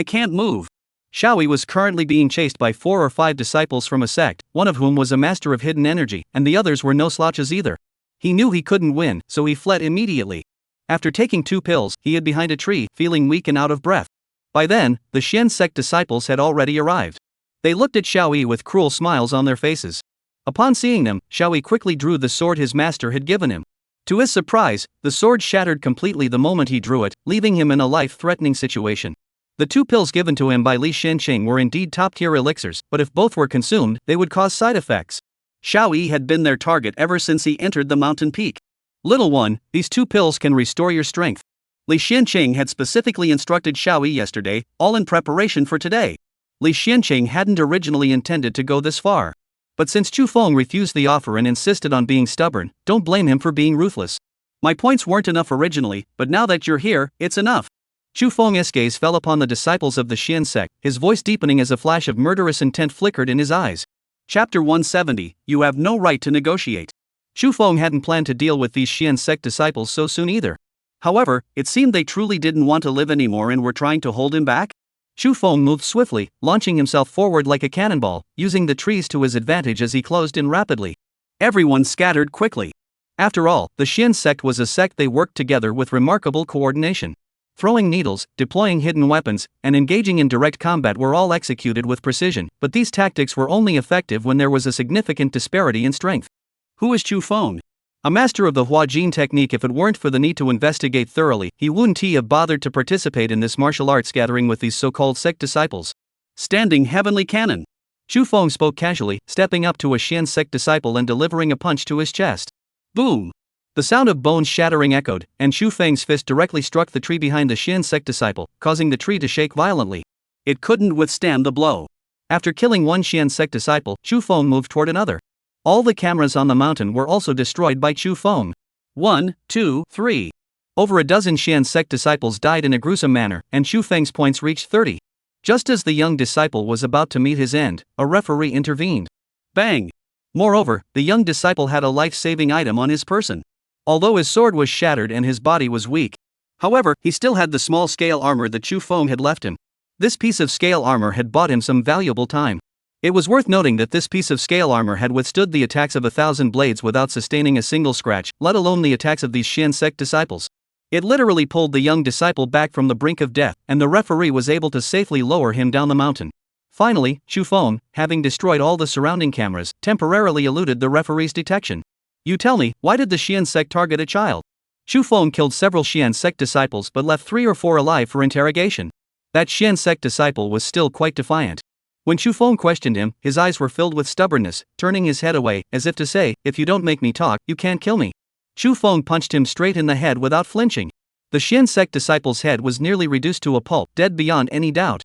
can't move. Xiaoyi was currently being chased by 4 or 5 disciples from a sect, one of whom was a master of hidden energy, and the others were no slouches either. He knew he couldn't win, so he fled immediately. After taking 2 pills, he hid behind a tree, feeling weak and out of breath. By then, the Xian sect disciples had already arrived. They looked at Xiaoyi with cruel smiles on their faces. Upon seeing them, Xiaoyi quickly drew the sword his master had given him. To his surprise, the sword shattered completely the moment he drew it, leaving him in a life-threatening situation. The 2 pills given to him by Li Xianqing were indeed top-tier elixirs, but if both were consumed, they would cause side effects. Xiaoyi had been their target ever since he entered the mountain peak. Little one, these 2 pills can restore your strength. Li Xianqing had specifically instructed Xiaoyi yesterday, all in preparation for today. Li Xianqing hadn't originally intended to go this far. But since Chu Feng refused the offer and insisted on being stubborn, don't blame him for being ruthless. My points weren't enough originally, but now that you're here, it's enough. Chu Feng's gaze fell upon the disciples of the Xian sect, his voice deepening as a flash of murderous intent flickered in his eyes. Chapter 170, You Have No Right to Negotiate. Chu Feng hadn't planned to deal with these Xian sect disciples so soon either. However, it seemed they truly didn't want to live anymore and were trying to hold him back. Chu Feng moved swiftly, launching himself forward like a cannonball, using the trees to his advantage as he closed in rapidly. Everyone scattered quickly. After all, the Xian sect was a sect they worked together with remarkable coordination. Throwing needles, deploying hidden weapons, and engaging in direct combat were all executed with precision, but these tactics were only effective when there was a significant disparity in strength. Who is Chu Feng? A master of the Huajin technique. If it weren't for the need to investigate thoroughly, he wouldn't have bothered to participate in this martial arts gathering with these so-called sect disciples. Standing heavenly cannon. Chu Feng spoke casually, stepping up to a Xian sect disciple and delivering a punch to his chest. Boom! The sound of bones shattering echoed, and Chu Feng's fist directly struck the tree behind the Xian sect disciple, causing the tree to shake violently. It couldn't withstand the blow. After killing one Xian sect disciple, Chu Feng moved toward another. All the cameras on the mountain were also destroyed by Chu Feng. 1, 2, 3. Over a dozen Xian sect disciples died in a gruesome manner, and Chu Feng's points reached 30. Just as the young disciple was about to meet his end, a referee intervened. Bang! Moreover, the young disciple had a life-saving item on his person. Although his sword was shattered and his body was weak. However, he still had the small scale armor that Chu Feng had left him. This piece of scale armor had bought him some valuable time. It was worth noting that this piece of scale armor had withstood the attacks of 1,000 blades without sustaining a single scratch, let alone the attacks of these Xian sect disciples. It literally pulled the young disciple back from the brink of death, and the referee was able to safely lower him down the mountain. Finally, Chu Feng, having destroyed all the surrounding cameras, temporarily eluded the referee's detection. You tell me, why did the Xian sect target a child? Chu Feng killed several Xian sect disciples but left 3 or 4 alive for interrogation. That Xian sect disciple was still quite defiant. When Chu Feng questioned him, his eyes were filled with stubbornness, turning his head away, as if to say, if you don't make me talk, you can't kill me. Chu Feng punched him straight in the head without flinching. The Xian sect disciple's head was nearly reduced to a pulp, dead beyond any doubt.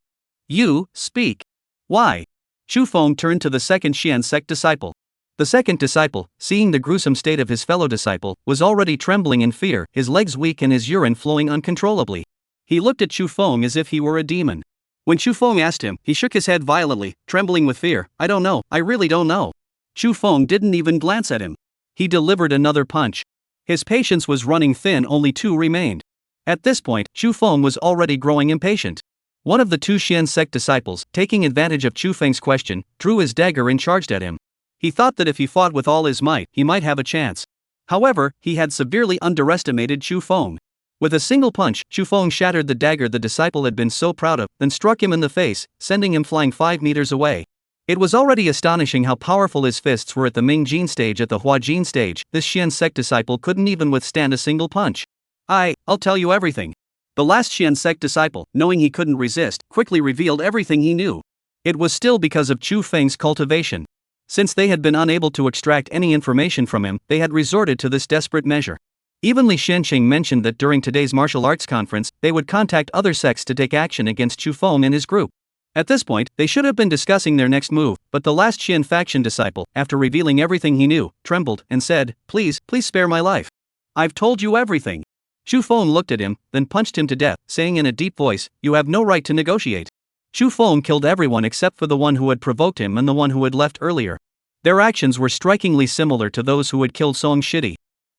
You, speak. Why? Chu Feng turned to the second Xian sect disciple. The second disciple, seeing the gruesome state of his fellow disciple, was already trembling in fear, his legs weak and his urine flowing uncontrollably. He looked at Chu Feng as if he were a demon. When Chu Feng asked him, he shook his head violently, trembling with fear. I don't know, I really don't know. Chu Feng didn't even glance at him. He delivered another punch. His patience was running thin, only 2 remained. At this point, Chu Feng was already growing impatient. One of the 2 Xian sect disciples, taking advantage of Chu Feng's question, drew his dagger and charged at him. He thought that if he fought with all his might, he might have a chance. However, he had severely underestimated Chu Feng. With a single punch, Chu Feng shattered the dagger the disciple had been so proud of, then struck him in the face, sending him flying 5 meters away. It was already astonishing how powerful his fists were at the Ming Jin stage. At the Hua Jin stage, this Xian sect disciple couldn't even withstand a single punch. I'll tell you everything. The last Xian sect disciple, knowing he couldn't resist, quickly revealed everything he knew. It was still because of Chu Feng's cultivation. Since they had been unable to extract any information from him, they had resorted to this desperate measure. Even Li Shenqing mentioned that during today's martial arts conference, they would contact other sects to take action against Chu Feng and his group. At this point, they should have been discussing their next move, but the last Xian faction disciple, after revealing everything he knew, trembled and said, please spare my life. I've told you everything. Chu Feng looked at him, then punched him to death, saying in a deep voice, you have no right to negotiate. Chu Feng killed everyone except for the one who had provoked him and the one who had left earlier. Their actions were strikingly similar to those who had killed Song Shidi.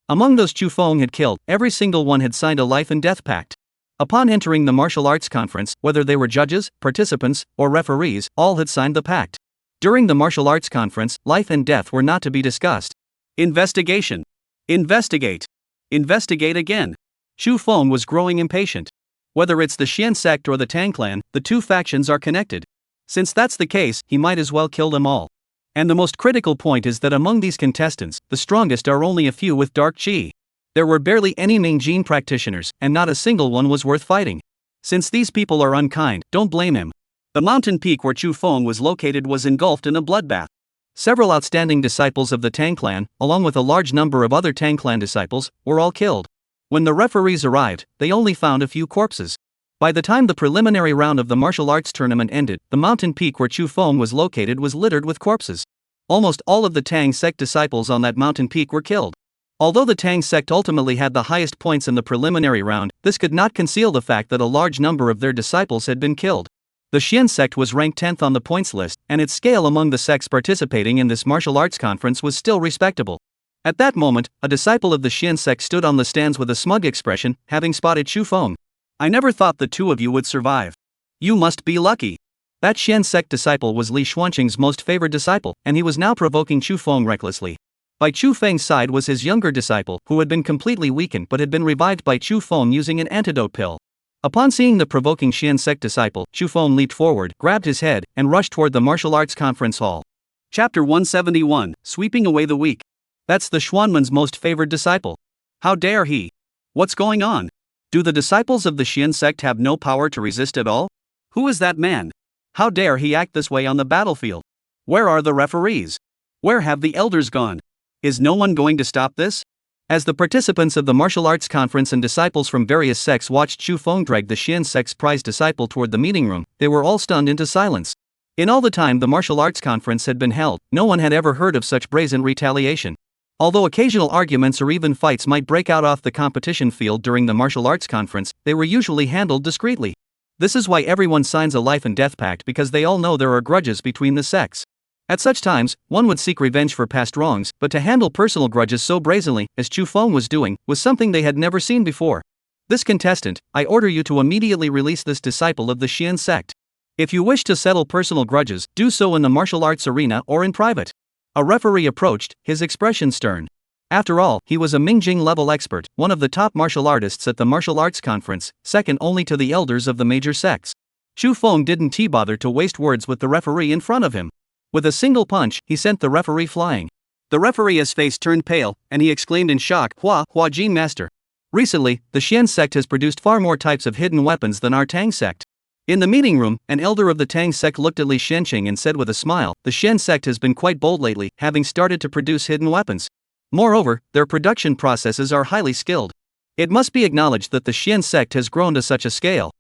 Among those Chu Feng had killed, every single one had signed a life and death pact. Upon entering the martial arts conference, whether they were judges, participants, or referees, all had signed the pact. During the martial arts conference, life and death were not to be discussed. Investigation. Investigate. Investigate again. Chu Feng was growing impatient. Whether it's the Xian sect or the Tang clan, the 2 factions are connected. Since that's the case, he might as well kill them all. And the most critical point is that among these contestants, the strongest are only a few with dark qi. There were barely any Ming Jin practitioners, and not a single one was worth fighting. Since these people are unkind, don't blame him. The mountain peak where Chu Feng was located was engulfed in a bloodbath. Several outstanding disciples of the Tang clan, along with a large number of other Tang clan disciples, were all killed. When the referees arrived, they only found a few corpses. By the time the preliminary round of the martial arts tournament ended, the mountain peak where Chu Feng was located was littered with corpses. Almost all of the Tang sect disciples on that mountain peak were killed. Although the Tang sect ultimately had the highest points in the preliminary round, this could not conceal the fact that a large number of their disciples had been killed. The Xian sect was ranked 10th on the points list, and its scale among the sects participating in this martial arts conference was still respectable. At that moment, a disciple of the Xian sect stood on the stands with a smug expression, having spotted Chu Feng. I never thought the 2 of you would survive. You must be lucky. That Xian sect disciple was Li Xuanqing's most favored disciple, and he was now provoking Chu Feng recklessly. By Chu Feng's side was his younger disciple, who had been completely weakened but had been revived by Chu Feng using an antidote pill. Upon seeing the provoking Xian sect disciple, Chu Feng leaped forward, grabbed his head, and rushed toward the martial arts conference hall. Chapter 171, Sweeping Away the Weak. That's the Xuanman's most favored disciple. How dare he? What's going on? Do the disciples of the Xian sect have no power to resist at all? Who is that man? How dare he act this way on the battlefield? Where are the referees? Where have the elders gone? Is no one going to stop this? As the participants of the martial arts conference and disciples from various sects watched Chu Feng drag the Xian sect's prized disciple toward the meeting room, they were all stunned into silence. In all the time the martial arts conference had been held, no one had ever heard of such brazen retaliation. Although occasional arguments or even fights might break out off the competition field during the martial arts conference, they were usually handled discreetly. This is why everyone signs a life and death pact, because they all know there are grudges between the sects. At such times, one would seek revenge for past wrongs, but to handle personal grudges so brazenly, as Chu Feng was doing, was something they had never seen before. This contestant, I order you to immediately release this disciple of the Xian sect. If you wish to settle personal grudges, do so in the martial arts arena or in private. A referee approached, his expression stern. After all, he was a Mingjing level expert, one of the top martial artists at the martial arts conference, second only to the elders of the major sects. Chu Feng didn't bother to waste words with the referee in front of him. With a single punch, he sent the referee flying. The referee's face turned pale, and he exclaimed in shock, Hua Jin Master. Recently, the Xian sect has produced far more types of hidden weapons than our Tang sect. In the meeting room, an elder of the Tang sect looked at Li Shenqing and said with a smile, the Xian sect has been quite bold lately, having started to produce hidden weapons. Moreover, their production processes are highly skilled. It must be acknowledged that the Xian sect has grown to such a scale.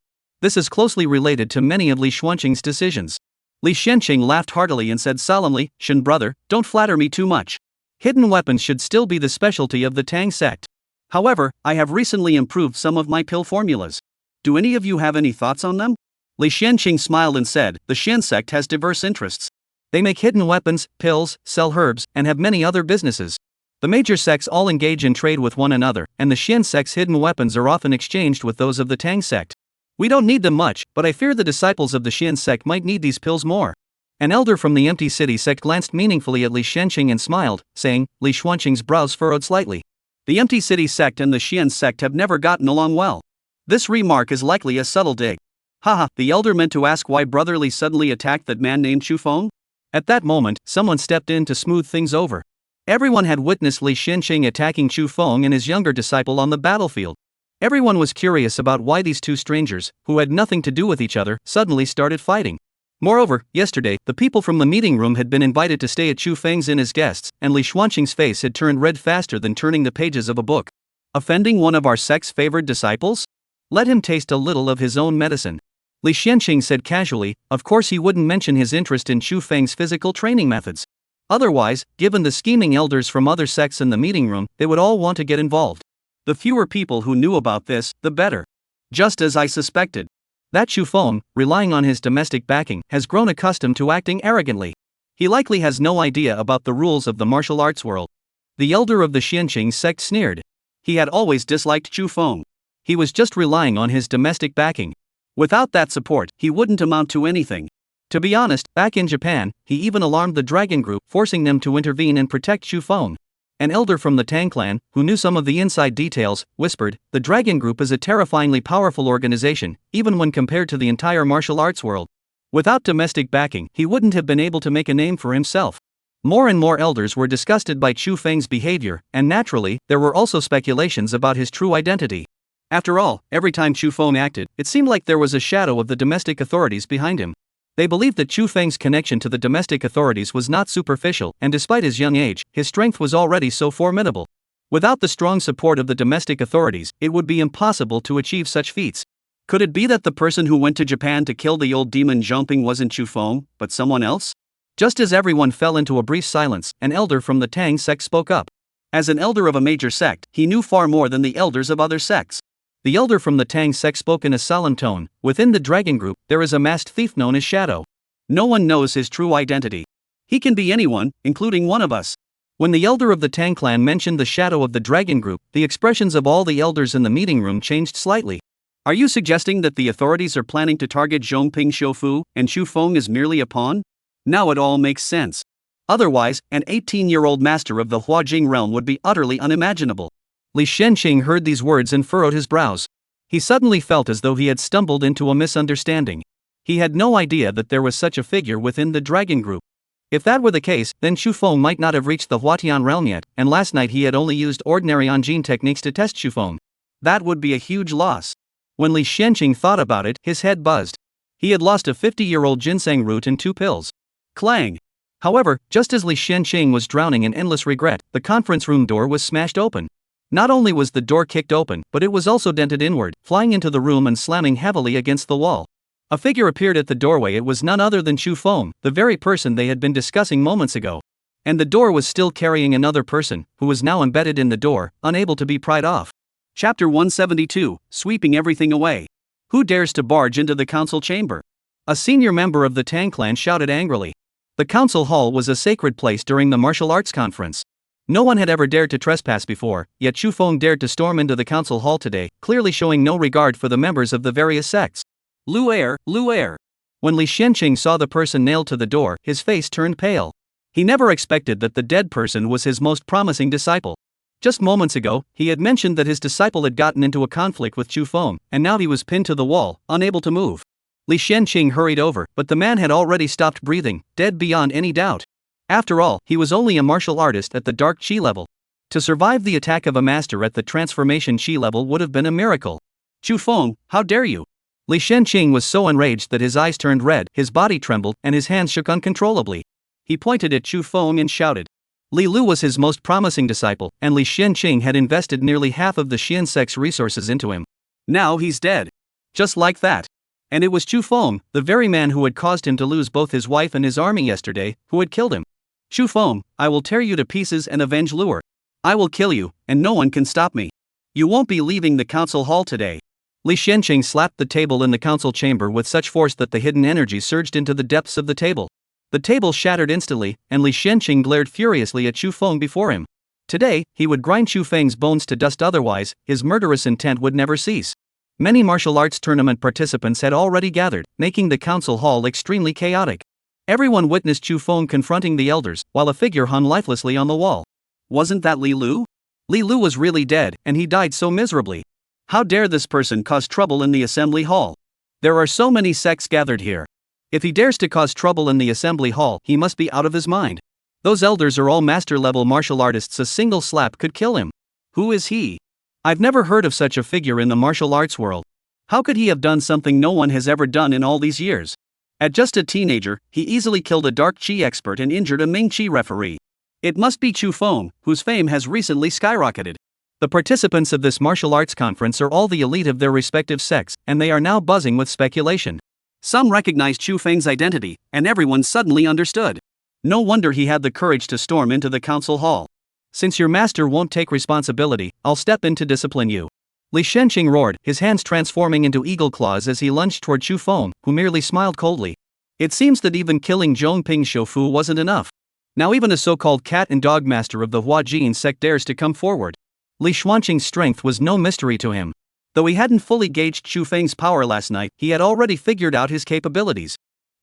This is closely related to many of Li Xuanqing's decisions. Li Xianqing laughed heartily and said solemnly, "Shen brother, don't flatter me too much. Hidden weapons should still be the specialty of the Tang sect. However, I have recently improved some of my pill formulas. Do any of you have any thoughts on them?" Li Xianqing smiled and said, "The Shen sect has diverse interests. They make hidden weapons, pills, sell herbs, and have many other businesses. The major sects all engage in trade with one another, and the Shen sect's hidden weapons are often exchanged with those of the Tang sect. We don't need them much, but I fear the disciples of the Shen sect might need these pills more." An elder from the Empty City sect glanced meaningfully at Li Xianqing and smiled, saying. Li Xuanqing's brows furrowed slightly. The Empty City sect and the Shen sect have never gotten along well. This remark is likely a subtle dig. Haha, the elder meant to ask why Brother Li suddenly attacked that man named Chu Feng? At that moment, someone stepped in to smooth things over. Everyone had witnessed Li Xianqing attacking Chu Feng and his younger disciple on the battlefield. Everyone was curious about why these two strangers, who had nothing to do with each other, suddenly started fighting. Moreover, yesterday, the people from the meeting room had been invited to stay at Chu Feng's inn as guests, and Li Xuanqing's face had turned red faster than turning the pages of a book. Offending one of our sect's favored disciples? Let him taste a little of his own medicine. Li Xianqing said casually. Of course he wouldn't mention his interest in Chu Feng's physical training methods. Otherwise, given the scheming elders from other sects in the meeting room, they would all want to get involved. The fewer people who knew about this, the better. Just as I suspected. That Chu Feng, relying on his domestic backing, has grown accustomed to acting arrogantly. He likely has no idea about the rules of the martial arts world. The elder of the Xianqing sect sneered. He had always disliked Chu Feng. He was just relying on his domestic backing. Without that support, he wouldn't amount to anything. To be honest, back in Japan, he even alarmed the Dragon Group, forcing them to intervene and protect Chu Feng. An elder from the Tang clan, who knew some of the inside details, whispered, "The Dragon Group is a terrifyingly powerful organization, even when compared to the entire martial arts world. Without domestic backing, he wouldn't have been able to make a name for himself." More and more elders were disgusted by Chu Feng's behavior, and naturally, there were also speculations about his true identity. After all, every time Chu Feng acted, it seemed like there was a shadow of the domestic authorities behind him. They believed that Chu Feng's connection to the domestic authorities was not superficial, and despite his young age, his strength was already so formidable. Without the strong support of the domestic authorities, it would be impossible to achieve such feats. Could it be that the person who went to Japan to kill the old demon Zhongping wasn't Chu Feng, but someone else? Just as everyone fell into a brief silence, an elder from the Tang sect spoke up. As an elder of a major sect, he knew far more than the elders of other sects. The elder from the Tang sect spoke in a solemn tone. Within the Dragon Group, there is a masked thief known as Shadow. No one knows his true identity. He can be anyone, including one of us. When the elder of the Tang clan mentioned the Shadow of the Dragon Group, the expressions of all the elders in the meeting room changed slightly. Are you suggesting that the authorities are planning to target Zhongping Shoufu, and Chu Feng is merely a pawn? Now it all makes sense. Otherwise, an 18-year-old master of the Huajing realm would be utterly unimaginable. Li Xianqing heard these words and furrowed his brows. He suddenly felt as though he had stumbled into a misunderstanding. He had no idea that there was such a figure within the Dragon Group. If that were the case, then Chu Feng might not have reached the Huatian realm yet, and last night he had only used ordinary Anjin techniques to test Chu Feng. That would be a huge loss. When Li Xianqing thought about it, his head buzzed. He had lost a 50-year-old ginseng root and 2 pills. Clang! However, just as Li Xianqing was drowning in endless regret, the conference room door was smashed open. Not only was the door kicked open, but it was also dented inward, flying into the room and slamming heavily against the wall. A figure appeared at the doorway. It was none other than Chu Feng, the very person they had been discussing moments ago. And the door was still carrying another person, who was now embedded in the door, unable to be pried off. Chapter 172, Sweeping Everything Away. Who dares to barge into the council chamber? A senior member of the Tang clan shouted angrily. The council hall was a sacred place during the martial arts conference. No one had ever dared to trespass before, yet Chu Feng dared to storm into the council hall today, clearly showing no regard for the members of the various sects. Lu Er, Lu Er. When Li Xianqing saw the person nailed to the door, his face turned pale. He never expected that the dead person was his most promising disciple. Just moments ago, he had mentioned that his disciple had gotten into a conflict with Chu Feng, and now he was pinned to the wall, unable to move. Li Xianqing hurried over, but the man had already stopped breathing, dead beyond any doubt. After all, he was only a martial artist at the dark chi level. To survive the attack of a master at the transformation chi level would have been a miracle. Chu Feng, how dare you? Li Xianqing was so enraged that his eyes turned red, his body trembled, and his hands shook uncontrollably. He pointed at Chu Feng and shouted. Li Lu was his most promising disciple, and Li Xianqing had invested nearly half of the Xian sect's resources into him. Now he's dead. Just like that. And it was Chu Feng, the very man who had caused him to lose both his wife and his army yesterday, who had killed him. Chu Feng, I will tear you to pieces and avenge Lure. I will kill you, and no one can stop me. You won't be leaving the council hall today. Li Xianqing slapped the table in the council chamber with such force that the hidden energy surged into the depths of the table. The table shattered instantly, and Li Xianqing glared furiously at Chu Feng before him. Today, he would grind Chu Feng's bones to dust, otherwise, his murderous intent would never cease. Many martial arts tournament participants had already gathered, making the council hall extremely chaotic. Everyone witnessed Chu Feng confronting the elders, while a figure hung lifelessly on the wall. Wasn't that Li Lu? Li Lu was really dead, and he died so miserably. How dare this person cause trouble in the assembly hall? There are so many sects gathered here. If he dares to cause trouble in the assembly hall, he must be out of his mind. Those elders are all master-level martial artists, a single slap could kill him. Who is he? I've never heard of such a figure in the martial arts world. How could he have done something no one has ever done in all these years? At just a teenager, he easily killed a dark chi expert and injured a Ming Chi referee. It must be Chu Feng, whose fame has recently skyrocketed. The participants of this martial arts conference are all the elite of their respective sects, and they are now buzzing with speculation. Some recognized Chu Feng's identity, and everyone suddenly understood. No wonder he had the courage to storm into the council hall. Since your master won't take responsibility, I'll step in to discipline you. Li Xianqing roared, his hands transforming into eagle claws as he lunged toward Chu Feng, who merely smiled coldly. It seems that even killing Zhongping Shofu wasn't enough. Now even a so-called cat and dog master of the Huajin sect dares to come forward. Li Xuanqing's strength was no mystery to him. Though he hadn't fully gauged Chu Feng's power last night, he had already figured out his capabilities.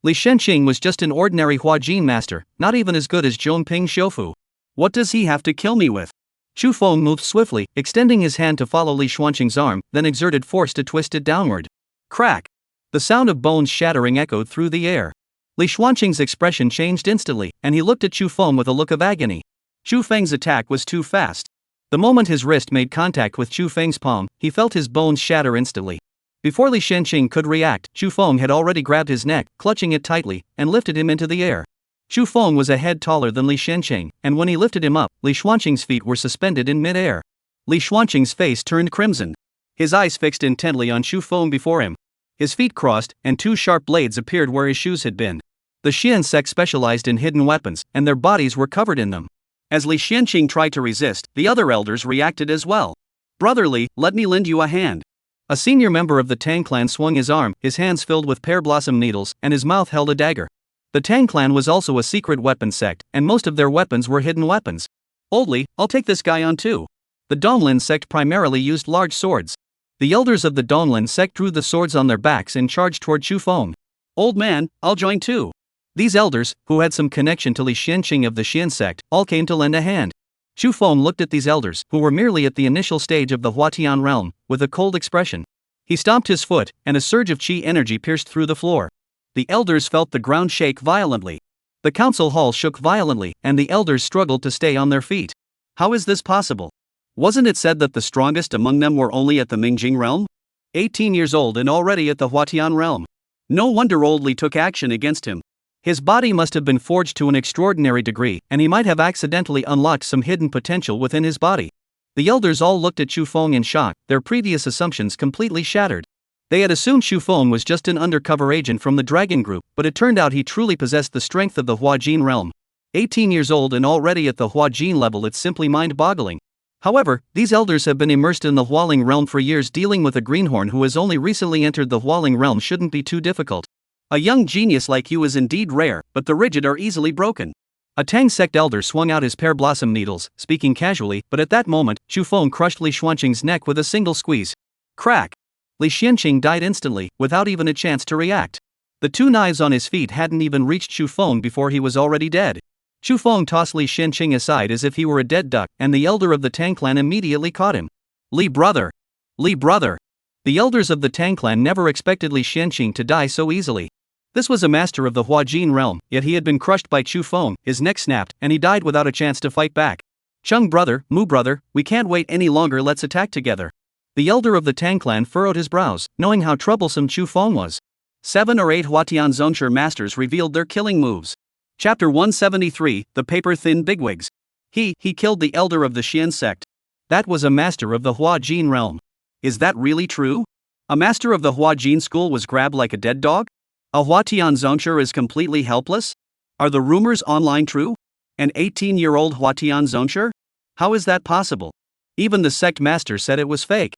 Li Xianqing was just an ordinary Huajin master, not even as good as Zhongping Shofu. What does he have to kill me with? Chu Feng moved swiftly, extending his hand to follow Li Xuanqing's arm, then exerted force to twist it downward. Crack! The sound of bones shattering echoed through the air. Li Xuanqing's expression changed instantly, and he looked at Chu Feng with a look of agony. Chu Feng's attack was too fast. The moment his wrist made contact with Chu Feng's palm, he felt his bones shatter instantly. Before Li Xianqing could react, Chu Feng had already grabbed his neck, clutching it tightly, and lifted him into the air. Chu Feng was a head taller than Li Xianqing, and when he lifted him up, Li Xuanqing's feet were suspended in mid-air. Li Xuanqing's face turned crimson. His eyes fixed intently on Chu Feng before him. His feet crossed, and two sharp blades appeared where his shoes had been. The Xian sect specialized in hidden weapons, and their bodies were covered in them. As Li Xianqing tried to resist, the other elders reacted as well. Brother Li, let me lend you a hand. A senior member of the Tang clan swung his arm, his hands filled with pear blossom needles, and his mouth held a dagger. The Tang clan was also a secret weapon sect, and most of their weapons were hidden weapons. Old Li, I'll take this guy on too. The Donglin sect primarily used large swords. The elders of the Donglin sect drew the swords on their backs and charged toward Chu Feng. Old man, I'll join too. These elders, who had some connection to Li Xianqing of the Xian sect, all came to lend a hand. Chu Feng looked at these elders, who were merely at the initial stage of the Huatian realm, with a cold expression. He stomped his foot, and a surge of qi energy pierced through the floor. The elders felt the ground shake violently. The council hall shook violently, and the elders struggled to stay on their feet. How is this possible? Wasn't it said that the strongest among them were only at the Mingjing realm? 18 years old and already at the Huatian realm. No wonder Old Li took action against him. His body must have been forged to an extraordinary degree, and he might have accidentally unlocked some hidden potential within his body. The elders all looked at Chu Feng in shock, their previous assumptions completely shattered. They had assumed Chu Feng was just an undercover agent from the Dragon Group, but it turned out he truly possessed the strength of the Huajin realm. 18 years old and already at the Huajin level, it's simply mind-boggling. However, these elders have been immersed in the Hualing realm for years. Dealing with a greenhorn who has only recently entered the Hualing realm shouldn't be too difficult. A young genius like you is indeed rare, but the rigid are easily broken. A Tang sect elder swung out his pear blossom needles, speaking casually, but at that moment, Chu Feng crushed Li Xuanqing's neck with a single squeeze. Crack! Li Xianqing died instantly, without even a chance to react. The two knives on his feet hadn't even reached Chu Feng before he was already dead. Chu Feng tossed Li Xianqing aside as if he were a dead duck, and the elder of the Tang clan immediately caught him. Li brother! Li brother! The elders of the Tang clan never expected Li Xianqing to die so easily. This was a master of the Huajin realm, yet he had been crushed by Chu Feng, his neck snapped, and he died without a chance to fight back. Chung brother, Mu brother, we can't wait any longer, let's attack together. The elder of the Tang clan furrowed his brows, knowing how troublesome Chu Feng was. 7 or 8 Huatian Zongshi masters revealed their killing moves. Chapter 173, The Paper-Thin Bigwigs. He killed the elder of the Xian sect. That was a master of the Huajin realm. Is that really true? A master of the Hua Jin school was grabbed like a dead dog? A Huatian Zongshi is completely helpless? Are the rumors online true? An 18-year-old Huatian Zongshi? How is that possible? Even the sect master said it was fake.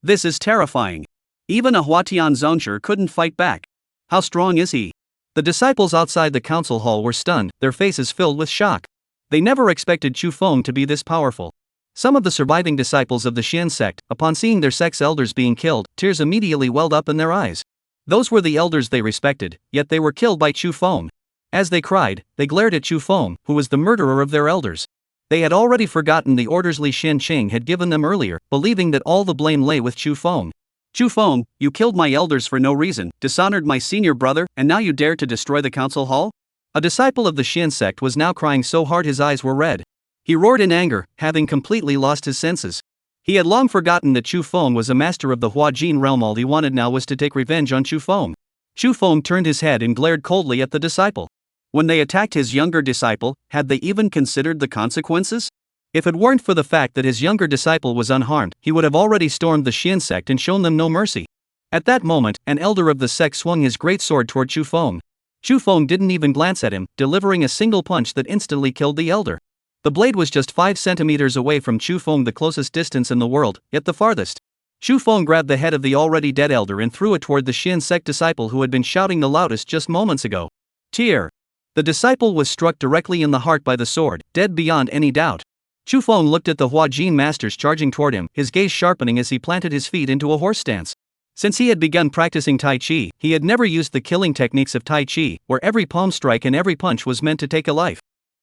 This is terrifying. Even a Huatian Zongshi couldn't fight back. How strong is he? The disciples outside the council hall were stunned, their faces filled with shock. They never expected Chu Feng to be this powerful. Some of the surviving disciples of the Xian sect, upon seeing their sect's elders being killed, tears immediately welled up in their eyes. Those were the elders they respected, yet they were killed by Chu Feng. As they cried, they glared at Chu Feng, who was the murderer of their elders. They had already forgotten the orders Li Xianqing had given them earlier, believing that all the blame lay with Chu Feng. Chu Feng, you killed my elders for no reason, dishonored my senior brother, and now you dare to destroy the council hall? A disciple of the Xian sect was now crying so hard his eyes were red. He roared in anger, having completely lost his senses. He had long forgotten that Chu Feng was a master of the Hua Jin realm. All he wanted now was to take revenge on Chu Feng. Chu Feng turned his head and glared coldly at the disciple. When they attacked his younger disciple, had they even considered the consequences? If it weren't for the fact that his younger disciple was unharmed, he would have already stormed the Xian sect and shown them no mercy. At that moment, an elder of the sect swung his great sword toward Chu Feng. Chu Feng didn't even glance at him, delivering a single punch that instantly killed the elder. The blade was just 5 centimeters away from Chu Feng, the closest distance in the world, yet the farthest. Chu Feng grabbed the head of the already dead elder and threw it toward the Xian sect disciple who had been shouting the loudest just moments ago. Tear. The disciple was struck directly in the heart by the sword, dead beyond any doubt. Chu Feng looked at the Hua Jin masters charging toward him, his gaze sharpening as he planted his feet into a horse stance. Since he had begun practicing Tai Chi, he had never used the killing techniques of Tai Chi, where every palm strike and every punch was meant to take a life.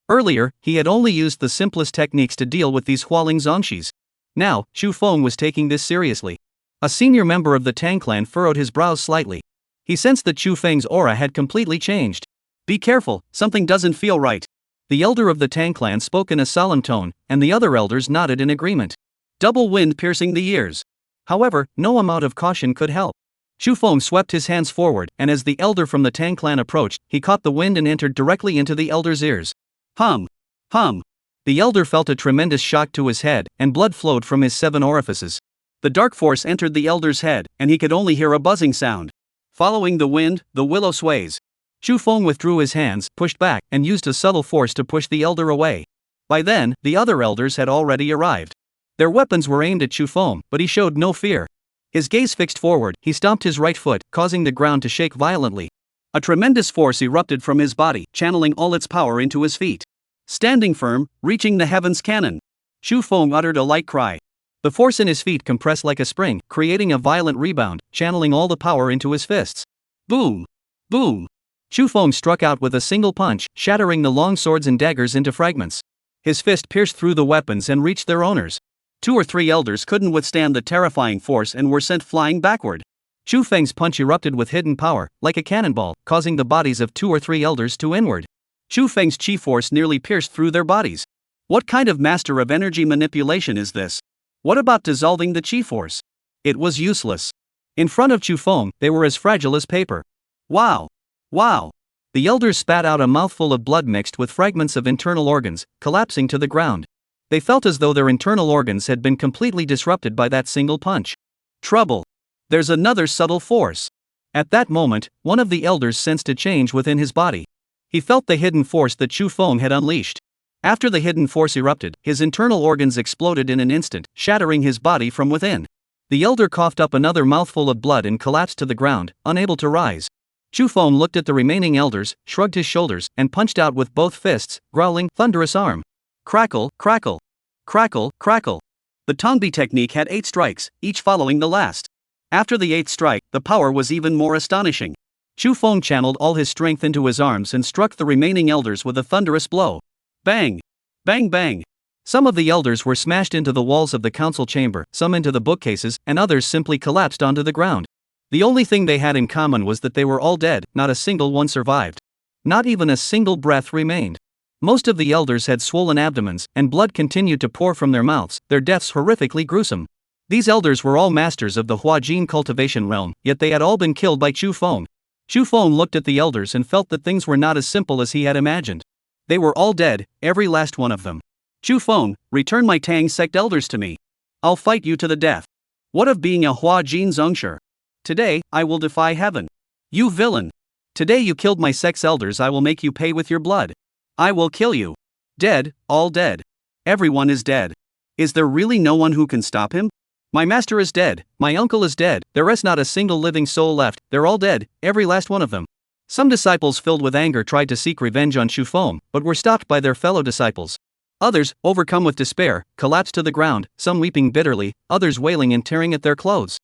Earlier, he had only used the simplest techniques to deal with these Hualing Zongshis. Now, Chu Feng was taking this seriously. A senior member of the Tang clan furrowed his brows slightly. He sensed that Chu Feng's aura had completely changed. Be careful, something doesn't feel right. The elder of the Tang clan spoke in a solemn tone, and the other elders nodded in agreement. Double wind piercing the ears. However, no amount of caution could help. Chu Feng swept his hands forward, and as the elder from the Tang clan approached, he caught the wind and entered directly into the elder's ears. Hum. Hum. The elder felt a tremendous shock to his head, and blood flowed from his 7 orifices. The dark force entered the elder's head, and he could only hear a buzzing sound. Following the wind, the willow sways. Chu Feng withdrew his hands, pushed back, and used a subtle force to push the elder away. By then, the other elders had already arrived. Their weapons were aimed at Chu Feng, but he showed no fear. His gaze fixed forward, he stomped his right foot, causing the ground to shake violently. A tremendous force erupted from his body, channeling all its power into his feet. Standing firm, reaching the heavens cannon. Chu Feng uttered a light cry. The force in his feet compressed like a spring, creating a violent rebound, channeling all the power into his fists. Boom! Boom! Chu Feng struck out with a single punch, shattering the long swords and daggers into fragments. His fist pierced through the weapons and reached their owners. 2 or 3 elders couldn't withstand the terrifying force and were sent flying backward. Chu Feng's punch erupted with hidden power, like a cannonball, causing the bodies of 2 or 3 elders to inward. Chu Feng's chi force nearly pierced through their bodies. What kind of master of energy manipulation is this? What about dissolving the chi force? It was useless. In front of Chu Feng, they were as fragile as paper. Wow! Wow! The elders spat out a mouthful of blood mixed with fragments of internal organs, collapsing to the ground. They felt as though their internal organs had been completely disrupted by that single punch. Trouble! There's another subtle force. At that moment, one of the elders sensed a change within his body. He felt the hidden force that Chu Feng had unleashed. After the hidden force erupted, his internal organs exploded in an instant, shattering his body from within. The elder coughed up another mouthful of blood and collapsed to the ground, unable to rise. Chu Feng looked at the remaining elders, shrugged his shoulders, and punched out with both fists, growling, thunderous arm. Crackle, crackle. Crackle, crackle. The Tongbi technique had 8 strikes, each following the last. After the 8th strike, the power was even more astonishing. Chu Feng channeled all his strength into his arms and struck the remaining elders with a thunderous blow. Bang! Bang bang! Some of the elders were smashed into the walls of the council chamber, some into the bookcases, and others simply collapsed onto the ground. The only thing they had in common was that they were all dead, not a single one survived. Not even a single breath remained. Most of the elders had swollen abdomens, and blood continued to pour from their mouths, their deaths horrifically gruesome. These elders were all masters of the Hua Jin cultivation realm, yet they had all been killed by Chu Feng. Chu Feng looked at the elders and felt that things were not as simple as he had imagined. They were all dead, every last one of them. Chu Feng, return my Tang sect elders to me. I'll fight you to the death. What of being a Hua Jin Zongshi? Today, I will defy heaven. You villain! Today you killed my sex elders, I will make you pay with your blood. I will kill you. Dead, all dead. Everyone is dead. Is there really no one who can stop him? My master is dead, my uncle is dead, there is not a single living soul left, they're all dead, every last one of them. Some disciples filled with anger tried to seek revenge on Shufeng, but were stopped by their fellow disciples. Others, overcome with despair, collapsed to the ground, some weeping bitterly, others wailing and tearing at their clothes.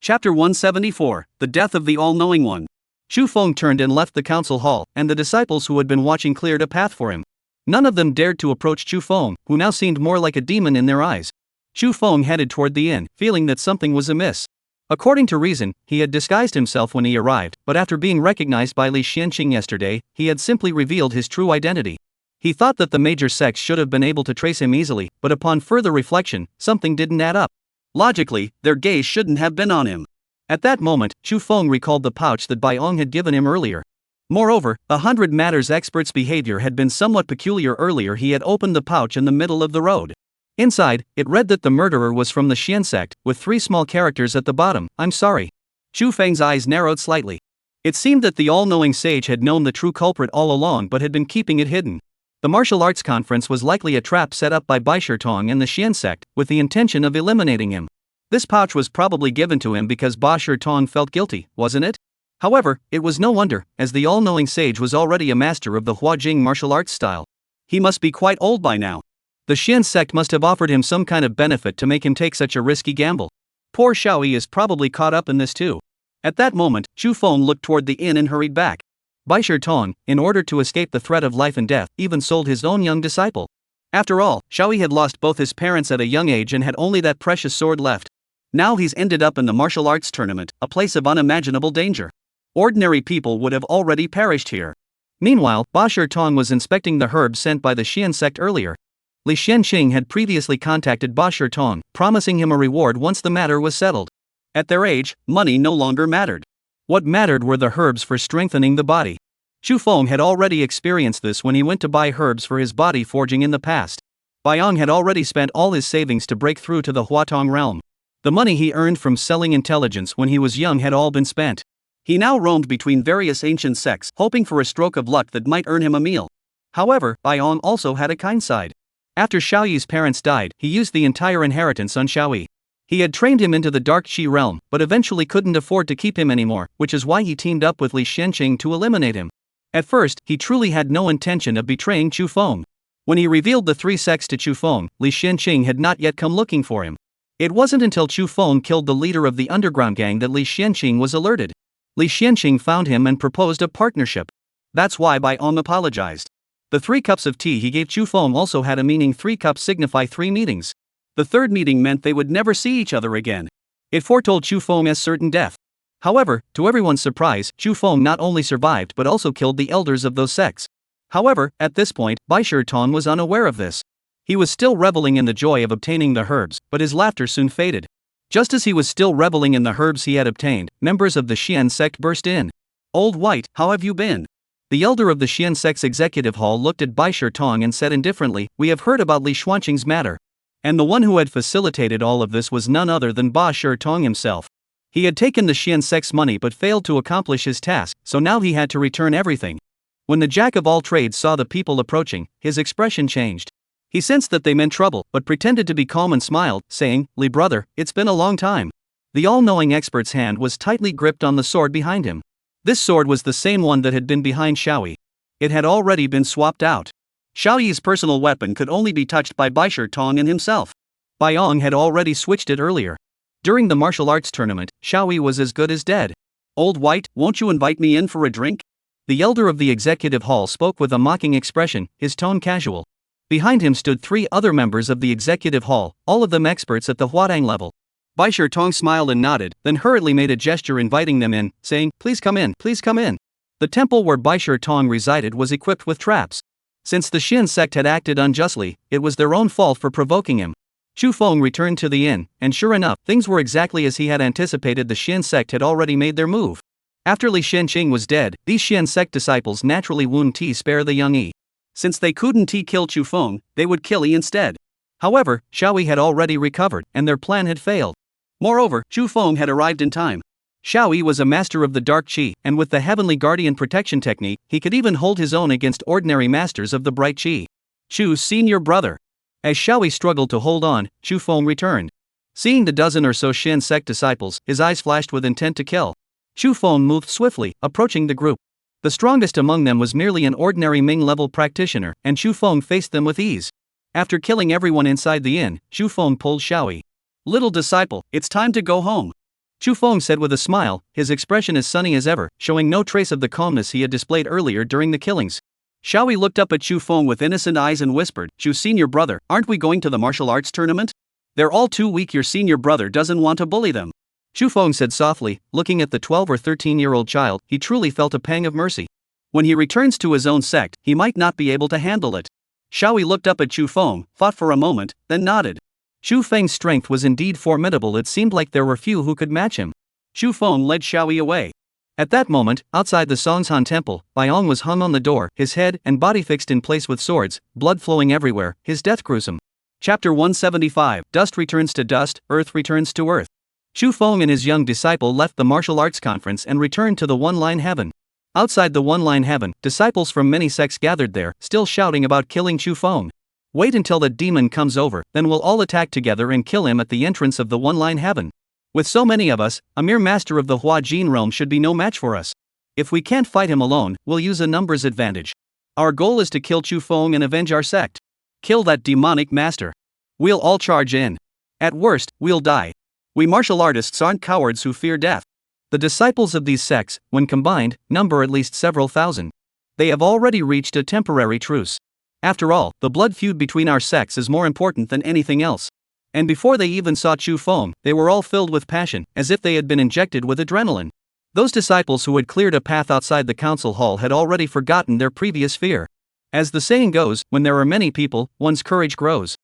Chapter 174, The Death of the All-Knowing One. Shufeng turned and left the council hall, and the disciples who had been watching cleared a path for him. None of them dared to approach Shufeng, who now seemed more like a demon in their eyes. Shufeng headed toward the inn, feeling that something was amiss. According to reason, he had disguised himself when he arrived, but after being recognized by Li Xianqing yesterday, he had simply revealed his true identity. He thought that the major sects should have been able to trace him easily, but upon further reflection, something didn't add up. Logically, their gaze shouldn't have been on him. At that moment, Shufeng recalled the pouch that Bai Ong had given him earlier. Moreover, 100 Matters expert's behavior had been somewhat peculiar earlier. He had opened the pouch in the middle of the road. Inside, it read that the murderer was from the Xian sect, with 3 small characters at the bottom, I'm sorry. Shufeng's eyes narrowed slightly. It seemed that the all-knowing sage had known the true culprit all along but had been keeping it hidden. The martial arts conference was likely a trap set up by Bai Shirtong and the Xian sect, with the intention of eliminating him. This pouch was probably given to him because Bai Shirtong felt guilty, wasn't it? However, it was no wonder, as the all-knowing sage was already a master of the Huajing martial arts style. He must be quite old by now. The Xian sect must have offered him some kind of benefit to make him take such a risky gamble. Poor Xiaoyi is probably caught up in this too. At that moment, Shufeng looked toward the inn and hurried back. Bai Shirtong, in order to escape the threat of life and death, even sold his own young disciple. After all, Xiaoyi had lost both his parents at a young age and had only that precious sword left. Now he's ended up in the martial arts tournament, a place of unimaginable danger. Ordinary people would have already perished here. Meanwhile, Bai Shirtong was inspecting the herbs sent by the Xian sect earlier. Li Xianqing had previously contacted Bai Shirtong, promising him a reward once the matter was settled. At their age, money no longer mattered. What mattered were the herbs for strengthening the body. Shufeng had already experienced this when he went to buy herbs for his body forging in the past. Baiong had already spent all his savings to break through to the Huatong realm. The money he earned from selling intelligence when he was young had all been spent. He now roamed between various ancient sects, hoping for a stroke of luck that might earn him a meal. However, Baiong also had a kind side. After Xiaoyi's parents died, he used the entire inheritance on Xiaoyi. He had trained him into the Dark Qi realm, but eventually couldn't afford to keep him anymore, which is why he teamed up with Li Xianqing to eliminate him. At first, he truly had no intention of betraying Shufeng. When he revealed the 3 sects to Shufeng, Li Xianqing had not yet come looking for him. It wasn't until Shufeng killed the leader of the underground gang that Li Xianqing was alerted. Li Xianqing found him and proposed a partnership. That's why Baiong apologized. The 3 cups of tea he gave Shufeng also had a meaning. 3 cups signify 3 meetings. The 3rd meeting meant they would never see each other again. It foretold Shufeng's certain death. However, to everyone's surprise, Shufeng not only survived but also killed the elders of those sects. However, at this point, Bai Shirtong was unaware of this. He was still reveling in the joy of obtaining the herbs, but his laughter soon faded. Just as he was still reveling in the herbs he had obtained, members of the Xian sect burst in. Old White, how have you been? The elder of the Xian sect's executive hall looked at Bai Shirtong and said indifferently, we have heard about Li Xuanqing's matter. And the one who had facilitated all of this was none other than Bai Shirtong himself. He had taken the Xian sect's money but failed to accomplish his task, so now he had to return everything. When the jack of all trades saw the people approaching, his expression changed. He sensed that they meant trouble, but pretended to be calm and smiled, saying, Li brother, it's been a long time. The all-knowing expert's hand was tightly gripped on the sword behind him. This sword was the same one that had been behind Xiaoyi. It had already been swapped out. Xiaoyi's personal weapon could only be touched by Bai Shirtong and himself. Baiong had already switched it earlier. During the martial arts tournament, Xiaoyi was as good as dead. Old White, won't you invite me in for a drink? The elder of the executive hall spoke with a mocking expression, his tone casual. Behind him stood 3 other members of the executive hall, all of them experts at the Huatang level. Bai Shirtong smiled and nodded, then hurriedly made a gesture inviting them in, saying, please come in, please come in. The temple where Bai Shirtong resided was equipped with traps. Since the Xian sect had acted unjustly, it was their own fault for provoking him. Shufeng returned to the inn, and sure enough, things were exactly as he had anticipated. The Xian sect had already made their move. After Li Xianqing was dead, these Xian sect disciples naturally wouldn't spare the young Yi. Since they couldn't kill Shufeng, they would kill Yi instead. However, Xiaoyi had already recovered, and their plan had failed. Moreover, Shufeng had arrived in time. Xiaoyi was a master of the dark qi, and with the heavenly guardian protection technique, he could even hold his own against ordinary masters of the bright qi. Chu's senior brother. As Xiaoyi struggled to hold on, Chu Feng returned. Seeing the dozen or so Shen sect disciples, his eyes flashed with intent to kill. Chu Feng moved swiftly, approaching the group. The strongest among them was merely an ordinary Ming-level practitioner, and Chu Feng faced them with ease. After killing everyone inside the inn, Chu Feng pulled Xiaoyi. "Little disciple, it's time to go home," Chu Feng said with a smile, his expression as sunny as ever, showing no trace of the calmness he had displayed earlier during the killings. Xiaoyi looked up at Chu Feng with innocent eyes and whispered, "Chu senior brother, aren't we going to the martial arts tournament? They're all too weak, your senior brother doesn't want to bully them." Chu Feng said softly, looking at the 12 or 13-year-old child, he truly felt a pang of mercy. When he returns to his own sect, he might not be able to handle it. Xiaoyi looked up at Chu Feng, thought for a moment, then nodded. Chu Feng's strength was indeed formidable. It seemed like there were few who could match him. Chu Feng led Xiaoyi away. At that moment, outside the Songshan temple, Baiyong was hung on the door, his head and body fixed in place with swords, blood flowing everywhere, his death gruesome. Chapter 175, Dust returns to dust, Earth returns to earth. Chu Feng and his young disciple left the martial arts conference and returned to the One-Line Heaven. Outside the One-Line Heaven, disciples from many sects gathered there, still shouting about killing Chu Feng. "Wait until that demon comes over, then we'll all attack together and kill him at the entrance of the One-Line Heaven. With so many of us, a mere master of the Hua Jin realm should be no match for us. If we can't fight him alone, we'll use a numbers advantage. Our goal is to kill Chu Feng and avenge our sect. Kill that demonic master. We'll all charge in. At worst, we'll die. We martial artists aren't cowards who fear death." The disciples of these sects, when combined, number at least several thousand. They have already reached a temporary truce. After all, the blood feud between our sects is more important than anything else. And before they even saw Chu Feng, they were all filled with passion, as if they had been injected with adrenaline. Those disciples who had cleared a path outside the council hall had already forgotten their previous fear. As the saying goes, when there are many people, one's courage grows.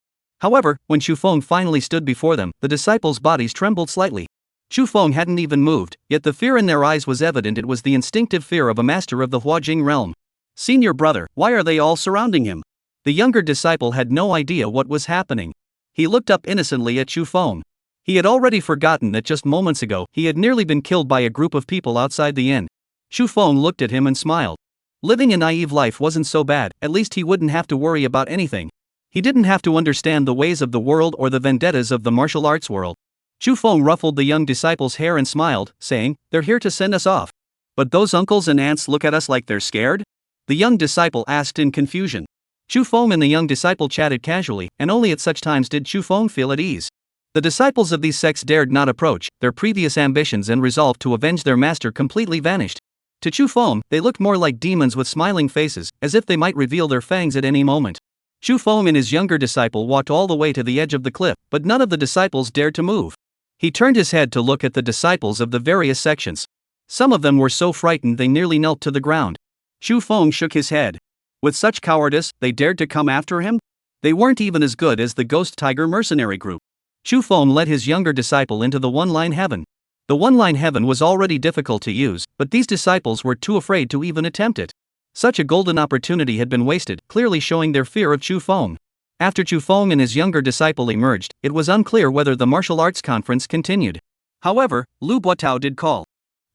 However, when Chu Feng finally stood before them, the disciples' bodies trembled slightly. Chu Feng hadn't even moved, yet the fear in their eyes was evident. It was the instinctive fear of a master of the Huajing realm. "Senior brother, why are they all surrounding him?" The younger disciple had no idea what was happening. He looked up innocently at Chu Feng. He had already forgotten that just moments ago, he had nearly been killed by a group of people outside the inn. Chu Feng looked at him and smiled. Living a naive life wasn't so bad, at least he wouldn't have to worry about anything. He didn't have to understand the ways of the world or the vendettas of the martial arts world. Chu Feng ruffled the young disciple's hair and smiled, saying, "They're here to send us off. But those uncles and aunts look at us like they're scared?" The young disciple asked in confusion. Chu Feng and the young disciple chatted casually, and only at such times did Chu Feng feel at ease. The disciples of these sects dared not approach, their previous ambitions and resolve to avenge their master completely vanished. To Chu Feng, they looked more like demons with smiling faces, as if they might reveal their fangs at any moment. Chu Feng and his younger disciple walked all the way to the edge of the cliff, but none of the disciples dared to move. He turned his head to look at the disciples of the various sections. Some of them were so frightened they nearly knelt to the ground. Chu Feng shook his head. With such cowardice, they dared to come after him? They weren't even as good as the Ghost Tiger mercenary group. Chu Feng led his younger disciple into the One-Line Heaven. The One-Line Heaven was already difficult to use, but these disciples were too afraid to even attempt it. Such a golden opportunity had been wasted, clearly showing their fear of Chu Feng. After Chu Feng and his younger disciple emerged, it was unclear whether the martial arts conference continued. However, Lu Buotao did call.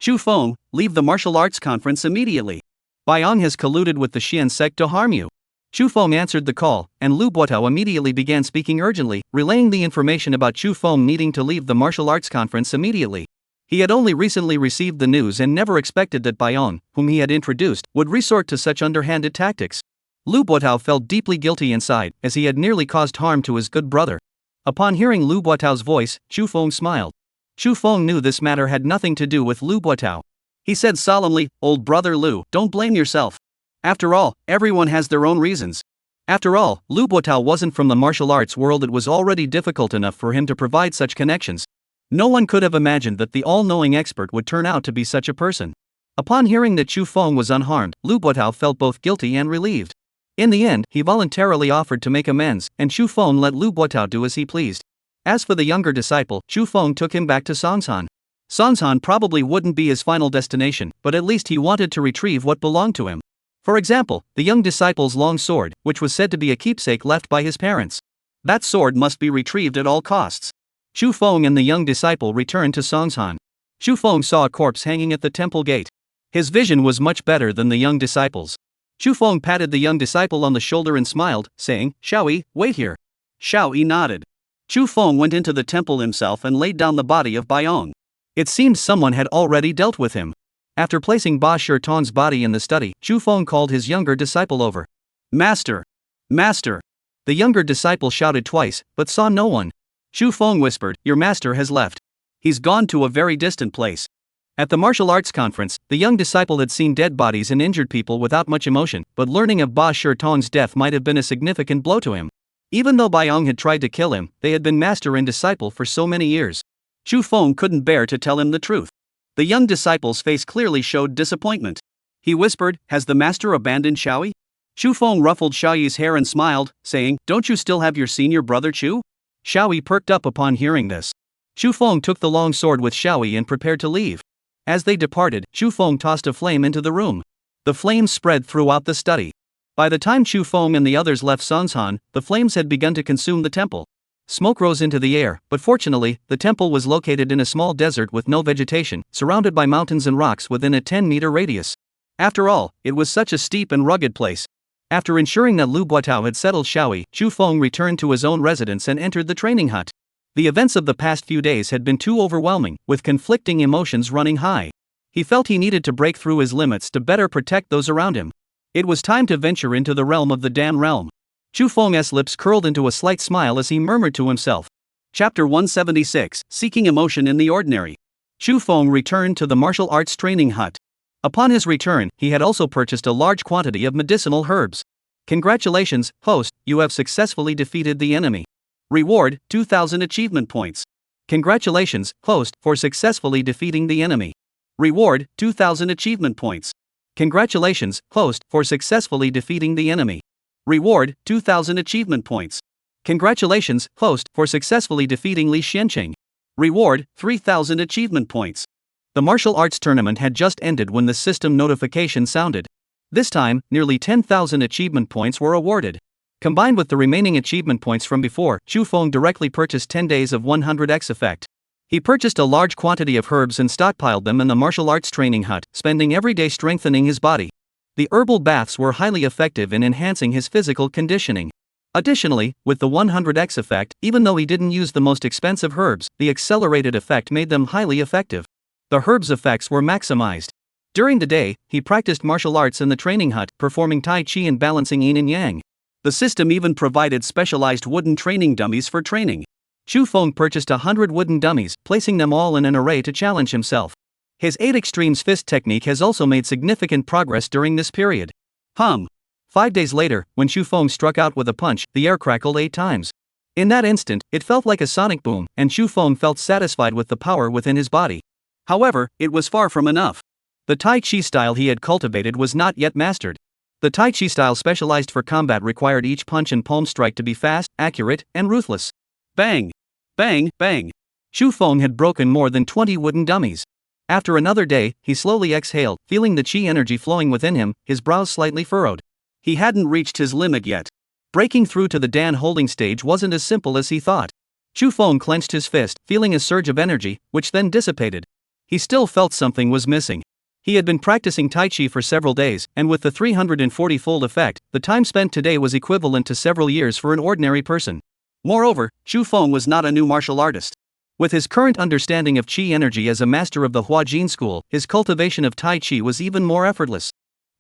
"Chu Feng, leave the martial arts conference immediately. Baiyong has colluded with the Xian sect to harm you." Chu Feng answered the call, and Lu Buotao immediately began speaking urgently, relaying the information about Chu Feng needing to leave the martial arts conference immediately. He had only recently received the news and never expected that Baiyong, whom he had introduced, would resort to such underhanded tactics. Lu Buotao felt deeply guilty inside, as he had nearly caused harm to his good brother. Upon hearing Lu Buotao's voice, Chu Feng smiled. Chu Feng knew this matter had nothing to do with Lu Buotao. He said solemnly, "Old brother Lu, don't blame yourself. After all, everyone has their own reasons." After all, Lu Buotao wasn't from the martial arts world. It was already difficult enough for him to provide such connections. No one could have imagined that the all-knowing expert would turn out to be such a person. Upon hearing that Chu Feng was unharmed, Lu Buotao felt both guilty and relieved. In the end, he voluntarily offered to make amends, and Chu Feng let Lu Buotao do as he pleased. As for the younger disciple, Chu Feng took him back to Songshan. Songshan probably wouldn't be his final destination, but at least he wanted to retrieve what belonged to him. For example, the young disciple's long sword, which was said to be a keepsake left by his parents. That sword must be retrieved at all costs. Chu Feng and the young disciple returned to Songshan. Xu Feng saw a corpse hanging at the temple gate. His vision was much better than the young disciples. Xu Feng patted the young disciple on the shoulder and smiled, saying, "Xiaoyi, wait here." Xiaoyi nodded. Xu Feng went into the temple himself and laid down the body of Baiyong. It seemed someone had already dealt with him. After placing Ba Shitong's body in the study, Xu Feng called his younger disciple over. "Master! Master!" The younger disciple shouted twice, but saw no one. Xu Feng whispered, "Your master has left. He's gone to a very distant place." At the martial arts conference, the young disciple had seen dead bodies and injured people without much emotion, but learning of Ba Shitong's death might have been a significant blow to him. Even though Baiyong had tried to kill him, they had been master and disciple for so many years. Xu Feng couldn't bear to tell him the truth. The young disciple's face clearly showed disappointment. He whispered, "Has the master abandoned Xiaoyi?" Xu Feng ruffled Xiaoyi's hair and smiled, saying, "Don't you still have your senior brother Chu?" Xiaoyi perked up upon hearing this. Xu Feng took the long sword with Xiaoyi and prepared to leave. As they departed, Xu Feng tossed a flame into the room. The flames spread throughout the study. By the time Xu Feng and the others left Sanshan, the flames had begun to consume the temple. Smoke rose into the air, but fortunately, the temple was located in a small desert with no vegetation, surrounded by mountains and rocks within a 10-meter radius. After all, it was such a steep and rugged place. After ensuring that Lu Buatao had settled Xiaoyi, Xu Feng returned to his own residence and entered the training hut. The events of the past few days had been too overwhelming, with conflicting emotions running high. He felt he needed to break through his limits to better protect those around him. It was time to venture into the realm of the Dan realm. Xu Feng's lips curled into a slight smile as he murmured to himself. Chapter 176, Seeking Emotion in the Ordinary. Xu Feng returned to the martial arts training hut. Upon his return, he had also purchased a large quantity of medicinal herbs. "Congratulations, host, you have successfully defeated the enemy. Reward, 2,000 achievement points. Congratulations, host, for successfully defeating the enemy. Reward, 2,000 achievement points. Congratulations, host, for successfully defeating the enemy. Reward, 2,000 achievement points. Congratulations, host, for successfully defeating Li Xianqing. Reward, 3,000 achievement points." The martial arts tournament had just ended when the system notification sounded. This time, nearly 10,000 achievement points were awarded. Combined with the remaining achievement points from before, Xu Feng directly purchased 10 days of 100x effect. He purchased a large quantity of herbs and stockpiled them in the martial arts training hut, spending every day strengthening his body. The herbal baths were highly effective in enhancing his physical conditioning. Additionally, with the 100x effect, even though he didn't use the most expensive herbs, the accelerated effect made them highly effective. The herbs' effects were maximized. During the day, he practiced martial arts in the training hut, performing Tai Chi and balancing yin and yang. The system even provided specialized wooden training dummies for training. Xu Feng purchased 100 wooden dummies, placing them all in an array to challenge himself. His 8 extremes fist technique has also made significant progress during this period. 5 days later, when Xu Feng struck out with a punch, the air crackled 8 times. In that instant, it felt like a sonic boom, and Xu Feng felt satisfied with the power within his body. However, it was far from enough. The Tai Chi style he had cultivated was not yet mastered. The Tai Chi style specialized for combat required each punch and palm strike to be fast, accurate, and ruthless. Bang! Bang! Bang! Xu Feng had broken more than 20 wooden dummies. After another day, he slowly exhaled, feeling the chi energy flowing within him, his brows slightly furrowed. He hadn't reached his limit yet. Breaking through to the Dan holding stage wasn't as simple as he thought. Xu Feng clenched his fist, feeling a surge of energy, which then dissipated. He still felt something was missing. He had been practicing Tai Chi for several days, and with the 340-fold effect, the time spent today was equivalent to several years for an ordinary person. Moreover, Xu Feng was not a new martial artist. With his current understanding of Qi energy as a master of the Huajin school, his cultivation of Tai Chi was even more effortless.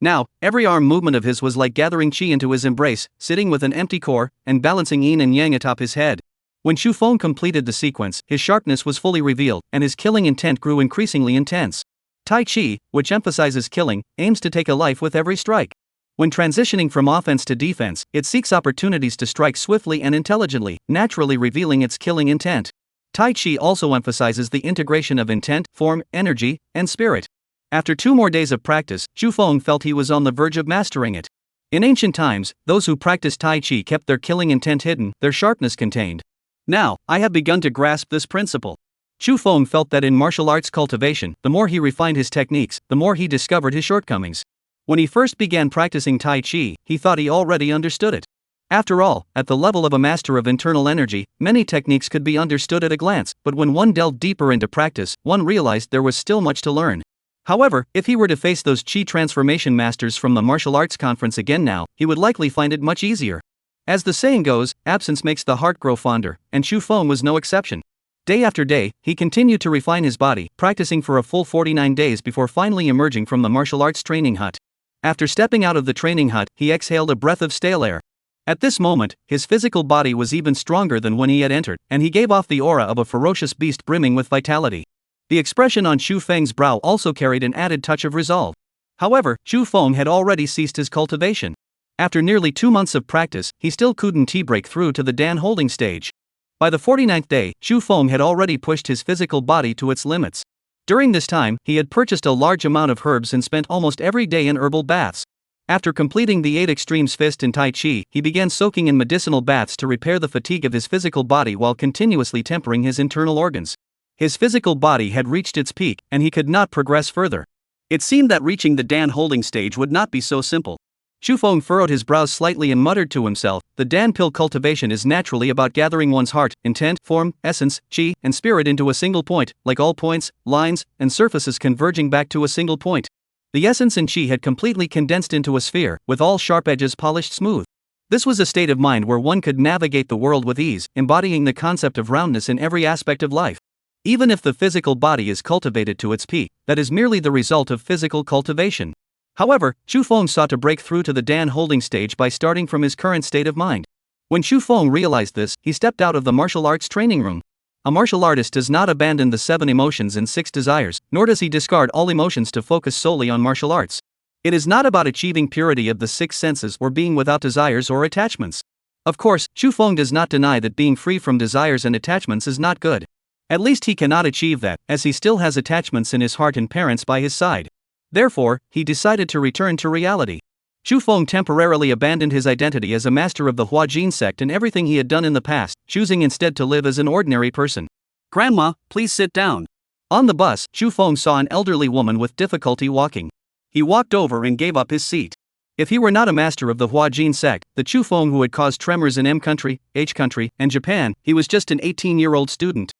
Now, every arm movement of his was like gathering Qi into his embrace, sitting with an empty core, and balancing yin and yang atop his head. When Xu Feng completed the sequence, his sharpness was fully revealed, and his killing intent grew increasingly intense. Tai Chi, which emphasizes killing, aims to take a life with every strike. When transitioning from offense to defense, it seeks opportunities to strike swiftly and intelligently, naturally revealing its killing intent. Tai Chi also emphasizes the integration of intent, form, energy, and spirit. After 2 more days of practice, Xu Feng felt he was on the verge of mastering it. In ancient times, those who practiced Tai Chi kept their killing intent hidden, their sharpness contained. Now, I have begun to grasp this principle. Xu Feng felt that in martial arts cultivation, the more he refined his techniques, the more he discovered his shortcomings. When he first began practicing Tai Chi, he thought he already understood it. After all, at the level of a master of internal energy, many techniques could be understood at a glance, but when one delved deeper into practice, one realized there was still much to learn. However, if he were to face those chi transformation masters from the martial arts conference again now, he would likely find it much easier. As the saying goes, absence makes the heart grow fonder, and Chu Feng was no exception. Day after day, he continued to refine his body, practicing for a full 49 days before finally emerging from the martial arts training hut. After stepping out of the training hut, he exhaled a breath of stale air. At this moment, his physical body was even stronger than when he had entered, and he gave off the aura of a ferocious beast brimming with vitality. The expression on Chu Feng's brow also carried an added touch of resolve. However, Chu Feng had already ceased his cultivation. After nearly 2 months of practice, he still couldn't break through to the Dan holding stage. By the 49th day, Chu Feng had already pushed his physical body to its limits. During this time, he had purchased a large amount of herbs and spent almost every day in herbal baths. After completing the 8 extremes fist in Tai Chi, he began soaking in medicinal baths to repair the fatigue of his physical body while continuously tempering his internal organs. His physical body had reached its peak, and he could not progress further. It seemed that reaching the Dan holding stage would not be so simple. Chu Feng furrowed his brows slightly and muttered to himself, the Dan pill cultivation is naturally about gathering one's heart, intent, form, essence, chi, and spirit into a single point, like all points, lines, and surfaces converging back to a single point. The essence and chi had completely condensed into a sphere, with all sharp edges polished smooth. This was a state of mind where one could navigate the world with ease, embodying the concept of roundness in every aspect of life. Even if the physical body is cultivated to its peak, that is merely the result of physical cultivation. However, Chu Feng sought to break through to the Dan holding stage by starting from his current state of mind. When Chu Feng realized this, he stepped out of the martial arts training room. A martial artist does not abandon the 7 emotions and 6 desires, nor does he discard all emotions to focus solely on martial arts. It is not about achieving purity of the 6 senses or being without desires or attachments. Of course, Chu Feng does not deny that being free from desires and attachments is not good. At least he cannot achieve that, as he still has attachments in his heart and parents by his side. Therefore, he decided to return to reality. Chu Feng temporarily abandoned his identity as a master of the Huajin sect and everything he had done in the past, choosing instead to live as an ordinary person. Grandma, please sit down. On the bus, Chu Feng saw an elderly woman with difficulty walking. He walked over and gave up his seat. If he were not a master of the Huajin sect, the Chu Feng who had caused tremors in M country, H country, and Japan, he was just an 18-year-old student.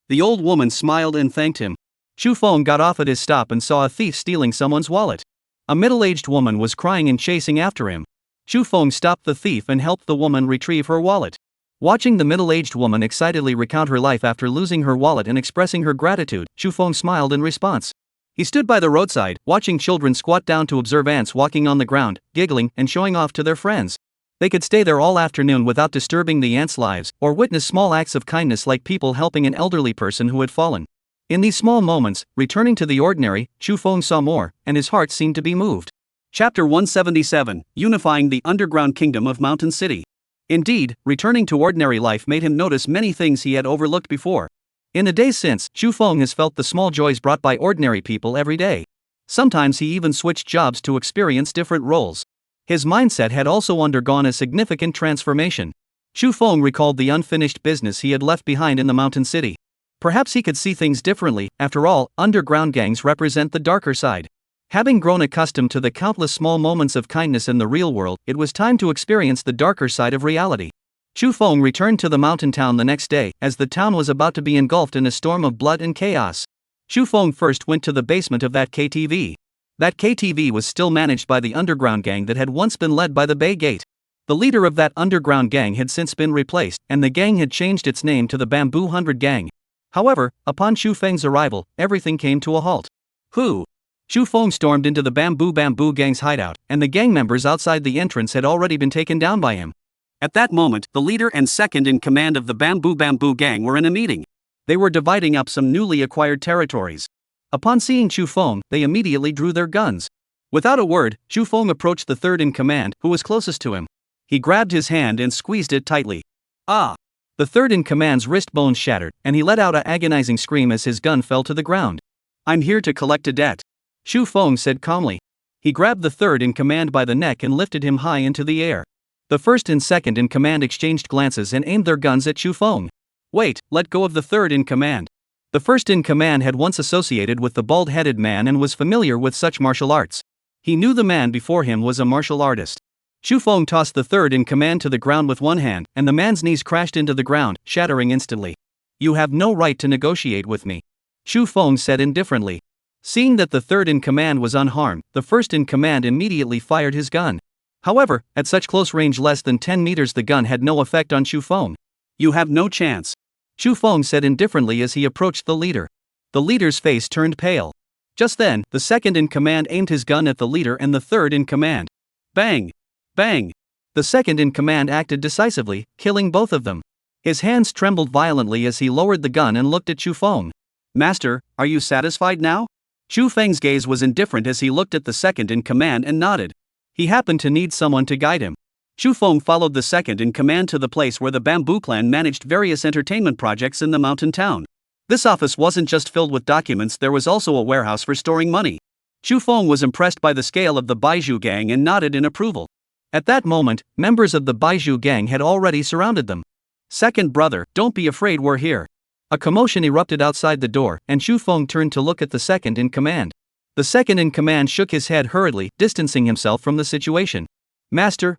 The old woman smiled and thanked him. Chu Feng got off at his stop and saw a thief stealing someone's wallet. A middle-aged woman was crying and chasing after him. Chu Feng stopped the thief and helped the woman retrieve her wallet. Watching the middle-aged woman excitedly recount her life after losing her wallet and expressing her gratitude, Chu Feng smiled in response. He stood by the roadside, watching children squat down to observe ants walking on the ground, giggling and showing off to their friends. They could stay there all afternoon without disturbing the ants' lives, or witness small acts of kindness like people helping an elderly person who had fallen. In these small moments, returning to the ordinary, Chu Feng saw more, and his heart seemed to be moved. Chapter 177, Unifying the Underground Kingdom of Mountain City. Indeed, returning to ordinary life made him notice many things he had overlooked before. In the days since, Chu Feng has felt the small joys brought by ordinary people every day. Sometimes he even switched jobs to experience different roles. His mindset had also undergone a significant transformation. Chu Feng recalled the unfinished business he had left behind in the mountain city. Perhaps he could see things differently. After all, underground gangs represent the darker side. Having grown accustomed to the countless small moments of kindness in the real world, it was time to experience the darker side of reality. Chu Feng returned to the mountain town the next day, as the town was about to be engulfed in a storm of blood and chaos. Chu Feng first went to the basement of that KTV. That KTV was still managed by the underground gang that had once been led by the Bay Gate. The leader of that underground gang had since been replaced, and the gang had changed its name to the Bamboo 100 Gang. However, upon Chu Feng's arrival, everything came to a halt. Who? Chu Feng stormed into the Bamboo Gang's hideout, and the gang members outside the entrance had already been taken down by him. At that moment, the leader and second in command of the Bamboo Gang were in a meeting. They were dividing up some newly acquired territories. Upon seeing Chu Feng, they immediately drew their guns. Without a word, Chu Feng approached the third in command, who was closest to him. He grabbed his hand and squeezed it tightly. Ah! The third in command's wrist bones shattered, and he let out an agonizing scream as his gun fell to the ground. I'm here to collect a debt, Chu Feng said calmly. He grabbed the third in command by the neck and lifted him high into the air. The first and second in command exchanged glances and aimed their guns at Chu Feng. Wait, let go of the third in command. The first in command had once associated with the bald-headed man and was familiar with such martial arts. He knew the man before him was a martial artist. Xu Feng tossed the third in command to the ground with one hand, and the man's knees crashed into the ground, shattering instantly. You have no right to negotiate with me, Xu Feng said indifferently. Seeing that the third in command was unharmed, the first in command immediately fired his gun. However, at such close range less than 10 meters the gun had no effect on Xu Feng. You have no chance, Xu Feng said indifferently as he approached the leader. The leader's face turned pale. Just then, the second in command aimed his gun at the leader and the third in command. Bang! Bang! The second in command acted decisively, killing both of them. His hands trembled violently as he lowered the gun and looked at Xu Feng. Master, are you satisfied now? Xu Feng's gaze was indifferent as he looked at the second in command and nodded. He happened to need someone to guide him. Xu Feng followed the second in command to the place where the Bamboo Clan managed various entertainment projects in the mountain town. This office wasn't just filled with documents, there was also a warehouse for storing money. Xu Feng was impressed by the scale of the Baizhu gang and nodded in approval. At that moment, members of the Baizhu gang had already surrounded them. Second brother, don't be afraid, we're here. A commotion erupted outside the door, and Xu Feng turned to look at the second in command. The second in command shook his head hurriedly, distancing himself from the situation. Master,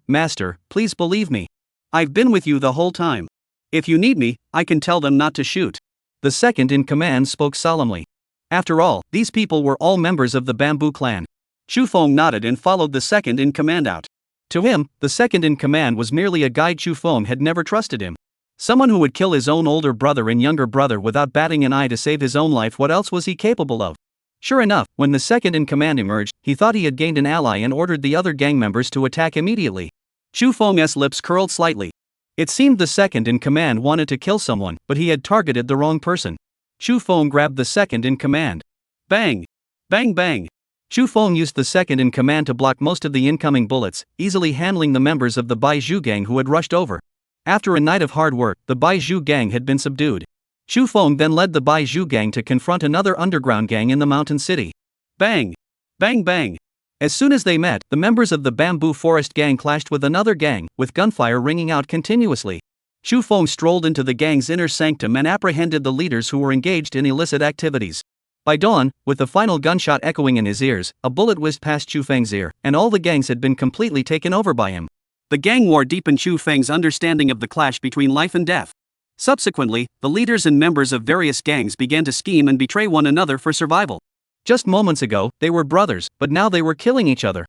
please believe me. I've been with you the whole time. If you need me, I can tell them not to shoot. The second in command spoke solemnly. After all, these people were all members of the Bamboo Clan. Xu Feng nodded and followed the second in command out. To him, the second in command was merely a guide. Xu Feng had never trusted him. Someone who would kill his own older brother and younger brother without batting an eye to save his own life, what else was he capable of? Sure enough, when the second in command emerged, he thought he had gained an ally and ordered the other gang members to attack immediately. Xu Feng's lips curled slightly. It seemed the second in command wanted to kill someone, but he had targeted the wrong person. Xu Feng grabbed the second in command. Bang! Bang bang! Xu Feng used the second in command to block most of the incoming bullets, easily handling the members of the Baizhu gang who had rushed over. After a night of hard work, the Baizhu gang had been subdued. Xu Feng then led the Baizhu gang to confront another underground gang in the mountain city. Bang! Bang bang! As soon as they met, the members of the Bamboo Forest gang clashed with another gang, with gunfire ringing out continuously. Xu Feng strolled into the gang's inner sanctum and apprehended the leaders who were engaged in illicit activities. By dawn, with the final gunshot echoing in his ears, a bullet whizzed past Xu Feng's ear, and all the gangs had been completely taken over by him. The gang war deepened Xu Feng's understanding of the clash between life and death. Subsequently, the leaders and members of various gangs began to scheme and betray one another for survival. Just moments ago, they were brothers, but now they were killing each other.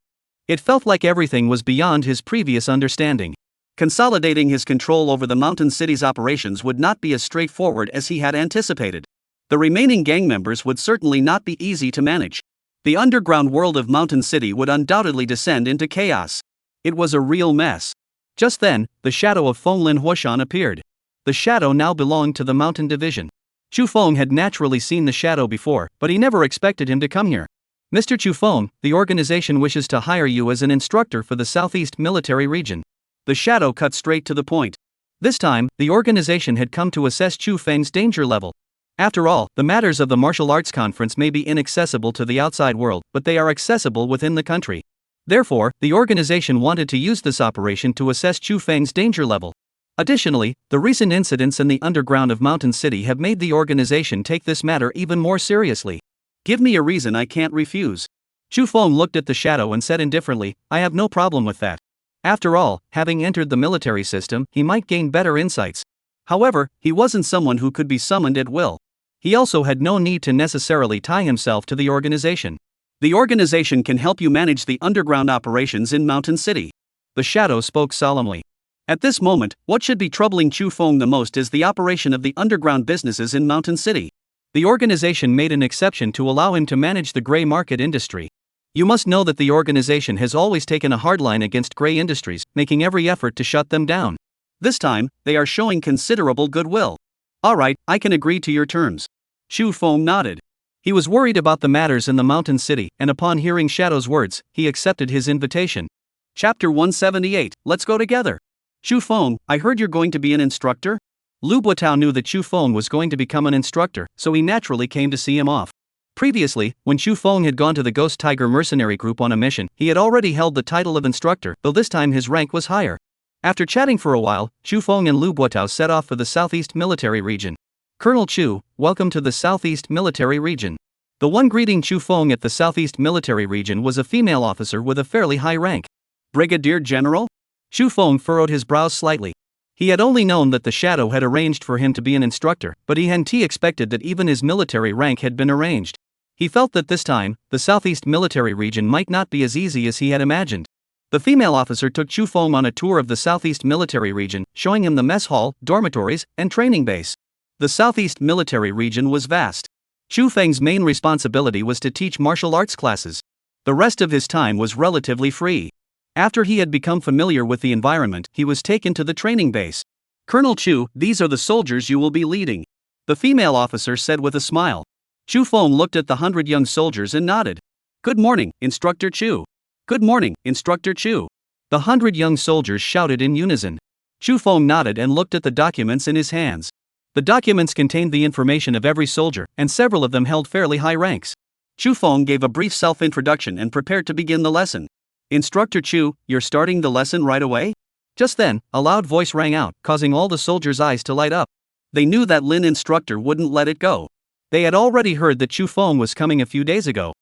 It felt like everything was beyond his previous understanding. Consolidating his control over the mountain city's operations would not be as straightforward as he had anticipated. The remaining gang members would certainly not be easy to manage. The underground world of Mountain City would undoubtedly descend into chaos. It was a real mess. Just then, the shadow of Feng Lin Huoshan appeared. The shadow now belonged to the mountain division. Xu Feng had naturally seen the shadow before, but he never expected him to come here. Mr. Xu Feng, the organization wishes to hire you as an instructor for the Southeast Military Region. The shadow cut straight to the point. This time, the organization had come to assess Xu Feng's danger level. After all, the matters of the martial arts conference may be inaccessible to the outside world, but they are accessible within the country. Therefore, the organization wanted to use this operation to assess Xu Feng's danger level. Additionally, the recent incidents in the underground of Mountain City have made the organization take this matter even more seriously. Give me a reason I can't refuse. Xu Feng looked at the shadow and said indifferently, I have no problem with that. After all, having entered the military system, he might gain better insights. However, he wasn't someone who could be summoned at will. He also had no need to necessarily tie himself to the organization. The organization can help you manage the underground operations in Mountain City. The shadow spoke solemnly. At this moment, what should be troubling Xu Feng the most is the operation of the underground businesses in Mountain City. The organization made an exception to allow him to manage the gray market industry. You must know that the organization has always taken a hard line against gray industries, making every effort to shut them down. This time, they are showing considerable goodwill. Alright, I can agree to your terms. Xu Feng nodded. He was worried about the matters in the Mountain City, and upon hearing Shadow's words, he accepted his invitation. Chapter 178, Let's go together. Xu Feng, I heard you're going to be an instructor? Lu Buotao knew that Xu Feng was going to become an instructor, so he naturally came to see him off. Previously, when Xu Feng had gone to the Ghost Tiger mercenary group on a mission, he had already held the title of instructor, though this time his rank was higher. After chatting for a while, Xu Feng and Lu Buotao set off for the Southeast Military Region. Colonel Chu, welcome to the Southeast Military Region. The one greeting Xu Feng at the Southeast Military Region was a female officer with a fairly high rank. Brigadier General? Xu Feng furrowed his brows slightly. He had only known that the Shadow had arranged for him to be an instructor, but he hadn't expected that even his military rank had been arranged. He felt that this time, the Southeast military region might not be as easy as he had imagined. The female officer took Xu Feng on a tour of the Southeast military region, showing him the mess hall, dormitories, and training base. The Southeast military region was vast. Xu Feng's main responsibility was to teach martial arts classes. The rest of his time was relatively free. After he had become familiar with the environment, he was taken to the training base. Colonel Chu, these are the soldiers you will be leading, the female officer said with a smile. Xu Feng looked at the 100 young soldiers and nodded. Good morning, Instructor Chu. Good morning, Instructor Chu. The 100 young soldiers shouted in unison. Xu Feng nodded and looked at the documents in his hands. The documents contained the information of every soldier, and several of them held fairly high ranks. Xu Feng gave a brief self-introduction and prepared to begin the lesson. Instructor Chu, you're starting the lesson right away? Just then, a loud voice rang out, causing all the soldiers' eyes to light up. They knew that Lin instructor wouldn't let it go. They had already heard that Xu Feng was coming a few days ago.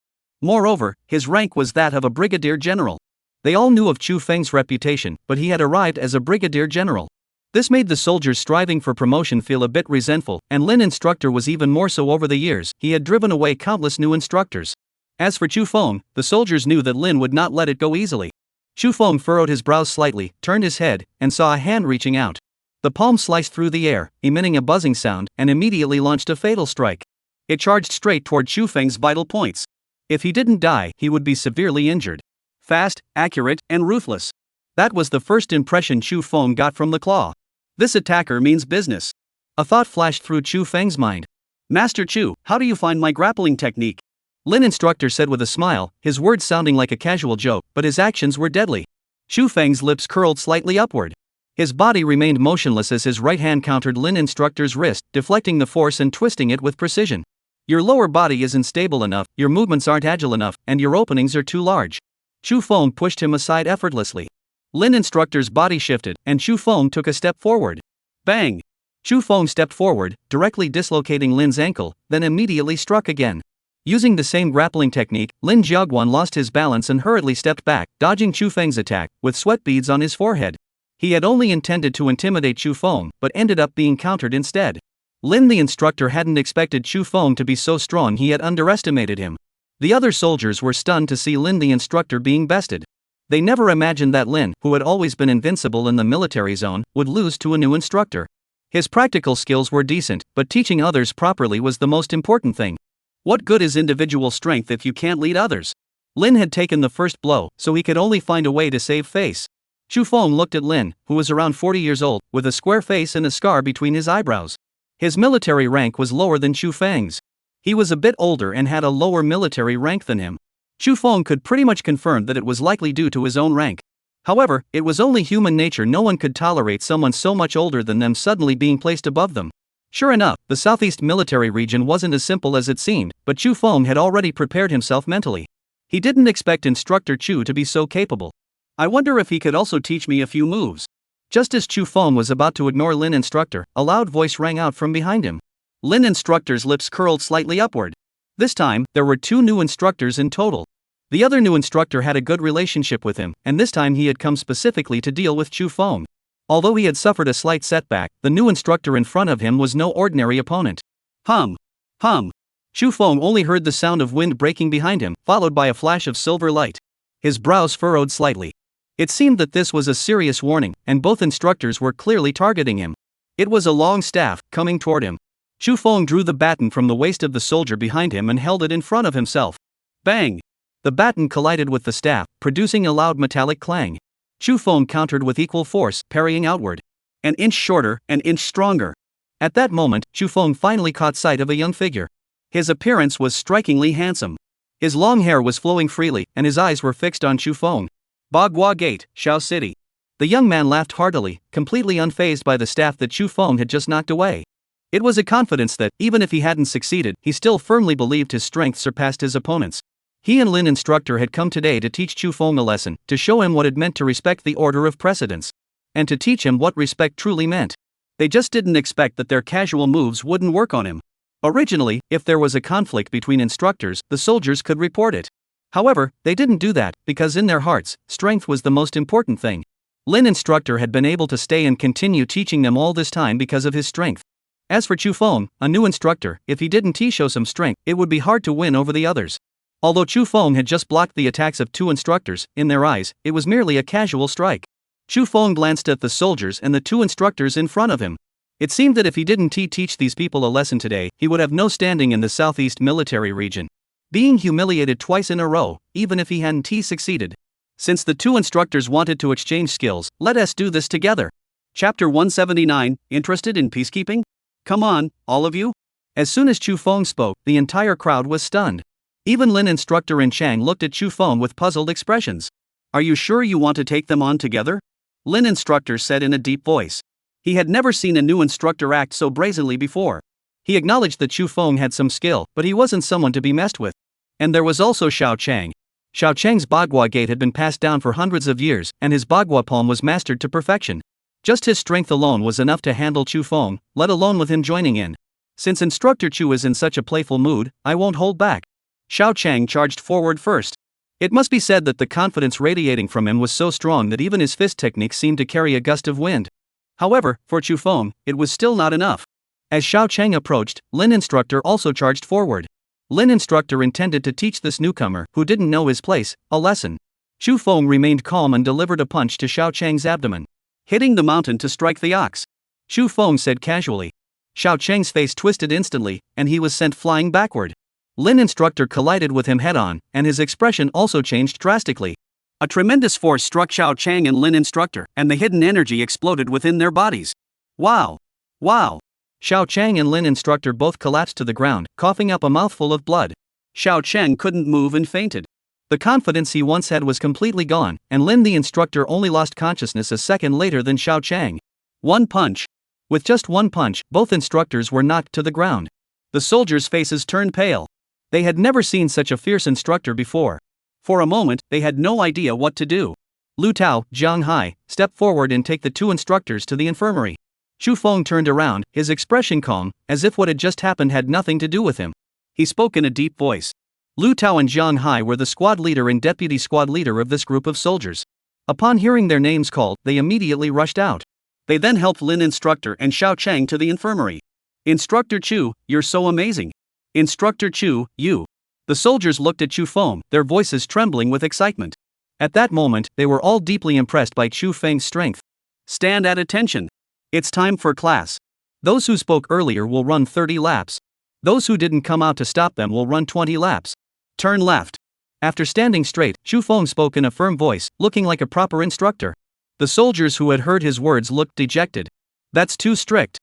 Moreover, his rank was that of a brigadier general. They all knew of Xu Feng's reputation, but he had arrived as a brigadier general. This made the soldiers striving for promotion feel a bit resentful, and Lin instructor was even more so. Over the years, he had driven away countless new instructors. As for Xu Feng, the soldiers knew that Lin would not let it go easily. Xu Feng furrowed his brows slightly, turned his head, and saw a hand reaching out. The palm sliced through the air, emitting a buzzing sound, and immediately launched a fatal strike. It charged straight toward Xu Feng's vital points. If he didn't die, he would be severely injured. Fast, accurate, and ruthless. That was the first impression Xu Feng got from the claw. This attacker means business. A thought flashed through Xu Feng's mind. Master Chu, how do you find my grappling technique? Lin instructor said with a smile, his words sounding like a casual joke, but his actions were deadly. Xu Feng's lips curled slightly upward. His body remained motionless as his right hand countered Lin instructor's wrist, deflecting the force and twisting it with precision. Your lower body isn't stable enough, your movements aren't agile enough, and your openings are too large. Xu Feng pushed him aside effortlessly. Lin instructor's body shifted, and Xu Feng took a step forward. Bang! Xu Feng stepped forward, directly dislocating Lin's ankle, then immediately struck again. Using the same grappling technique, Lin Jiaguan lost his balance and hurriedly stepped back, dodging Xu Feng's attack, with sweat beads on his forehead. He had only intended to intimidate Xu Feng, but ended up being countered instead. Lin the instructor hadn't expected Xu Feng to be so strong. He had underestimated him. The other soldiers were stunned to see Lin the instructor being bested. They never imagined that Lin, who had always been invincible in the military zone, would lose to a new instructor. His practical skills were decent, but teaching others properly was the most important thing. What good is individual strength if you can't lead others? Lin had taken the first blow, so he could only find a way to save face. Xu Feng looked at Lin, who was around 40 years old, with a square face and a scar between his eyebrows. His military rank was lower than Xu Feng's. He was a bit older and had a lower military rank than him. Xu Feng could pretty much confirm that it was likely due to his own rank. However, it was only human nature. No one could tolerate someone so much older than them suddenly being placed above them. Sure enough, the Southeast military region wasn't as simple as it seemed, but Xu Feng had already prepared himself mentally. He didn't expect Instructor Chu to be so capable. I wonder if he could also teach me a few moves. Just as Xu Feng was about to ignore Lin instructor, a loud voice rang out from behind him. Lin instructor's lips curled slightly upward. This time, there were 2 new instructors in total. The other new instructor had a good relationship with him, and this time he had come specifically to deal with Xu Feng. Although he had suffered a slight setback, the new instructor in front of him was no ordinary opponent. Hum. Hum. Xu Feng only heard the sound of wind breaking behind him, followed by a flash of silver light. His brows furrowed slightly. It seemed that this was a serious warning, and both instructors were clearly targeting him. It was a long staff, coming toward him. Xu Feng drew the baton from the waist of the soldier behind him and held it in front of himself. Bang! The baton collided with the staff, producing a loud metallic clang. Xu Feng countered with equal force, parrying outward. An inch shorter, an inch stronger. At that moment, Xu Feng finally caught sight of a young figure. His appearance was strikingly handsome. His long hair was flowing freely, and his eyes were fixed on Xu Feng. Bagua Gate, Shao City. The young man laughed heartily, completely unfazed by the staff that Xu Feng had just knocked away. It was a confidence that, even if he hadn't succeeded, he still firmly believed his strength surpassed his opponent's. He and Lin instructor had come today to teach Xu Feng a lesson, to show him what it meant to respect the order of precedence. And to teach him what respect truly meant. They just didn't expect that their casual moves wouldn't work on him. Originally, if there was a conflict between instructors, the soldiers could report it. However, they didn't do that, because in their hearts, strength was the most important thing. Lin instructor had been able to stay and continue teaching them all this time because of his strength. As for Chu Feng, a new instructor, if he didn't show some strength, it would be hard to win over the others. Although Chu Feng had just blocked the attacks of two instructors, in their eyes, it was merely a casual strike. Chu Feng glanced at the soldiers and the two instructors in front of him. It seemed that if he didn't teach these people a lesson today, he would have no standing in the southeast military region. Being humiliated twice in a row, even if he hadn't succeeded. Since the two instructors wanted to exchange skills, let us do this together. Chapter 179, Interested in Peacekeeping? Come on, all of you? As soon as Chu Feng spoke, the entire crowd was stunned. Even Lin instructor and Chang looked at Chu Feng with puzzled expressions. Are you sure you want to take them on together? Lin instructor said in a deep voice. He had never seen a new instructor act so brazenly before. He acknowledged that Chu Feng had some skill, but he wasn't someone to be messed with. And there was also Xiao Chang. Xiao Chang's Bagua gate had been passed down for hundreds of years, and his Bagua palm was mastered to perfection. Just his strength alone was enough to handle Chu Feng, let alone with him joining in. Since Instructor Chu is in such a playful mood, I won't hold back. Xiao Chang charged forward first. It must be said that the confidence radiating from him was so strong that even his fist technique seemed to carry a gust of wind. However, for Chu Feng, it was still not enough. As Xiao Chang approached, Lin instructor also charged forward. Lin instructor intended to teach this newcomer, who didn't know his place, a lesson. Chu Feng remained calm and delivered a punch to Xiao Chang's abdomen, hitting the mountain to strike the ox. Chu Feng said casually. Xiao Chang's face twisted instantly, and he was sent flying backward. Lin instructor collided with him head-on, and his expression also changed drastically. A tremendous force struck Xiao Chang and Lin instructor, and the hidden energy exploded within their bodies. Wow! Wow! Xiao Chang and Lin instructor both collapsed to the ground, coughing up a mouthful of blood. Xiao Chang couldn't move and fainted. The confidence he once had was completely gone, and Lin the instructor only lost consciousness a second later than Xiao Chang. One punch. With just one punch, both instructors were knocked to the ground. The soldiers' faces turned pale. They had never seen such a fierce instructor before. For a moment, they had no idea what to do. Lu Tao, Jiang Hai, step forward and take the two instructors to the infirmary. Chu Feng turned around, his expression calm, as if what had just happened had nothing to do with him. He spoke in a deep voice. Lu Tao and Jiang Hai were the squad leader and deputy squad leader of this group of soldiers. Upon hearing their names called, they immediately rushed out. They then helped Lin instructor and Xiao Chang to the infirmary. Instructor Chu, you're so amazing. Instructor Chu, you. The soldiers looked at Chu Feng, their voices trembling with excitement. At that moment, they were all deeply impressed by Chu Feng's strength. Stand at attention. It's time for class. Those who spoke earlier will run 30 laps. Those who didn't come out to stop them will run 20 laps. Turn left. After standing straight, Chu Feng spoke in a firm voice, looking like a proper instructor. The soldiers who had heard his words looked dejected. That's too strict.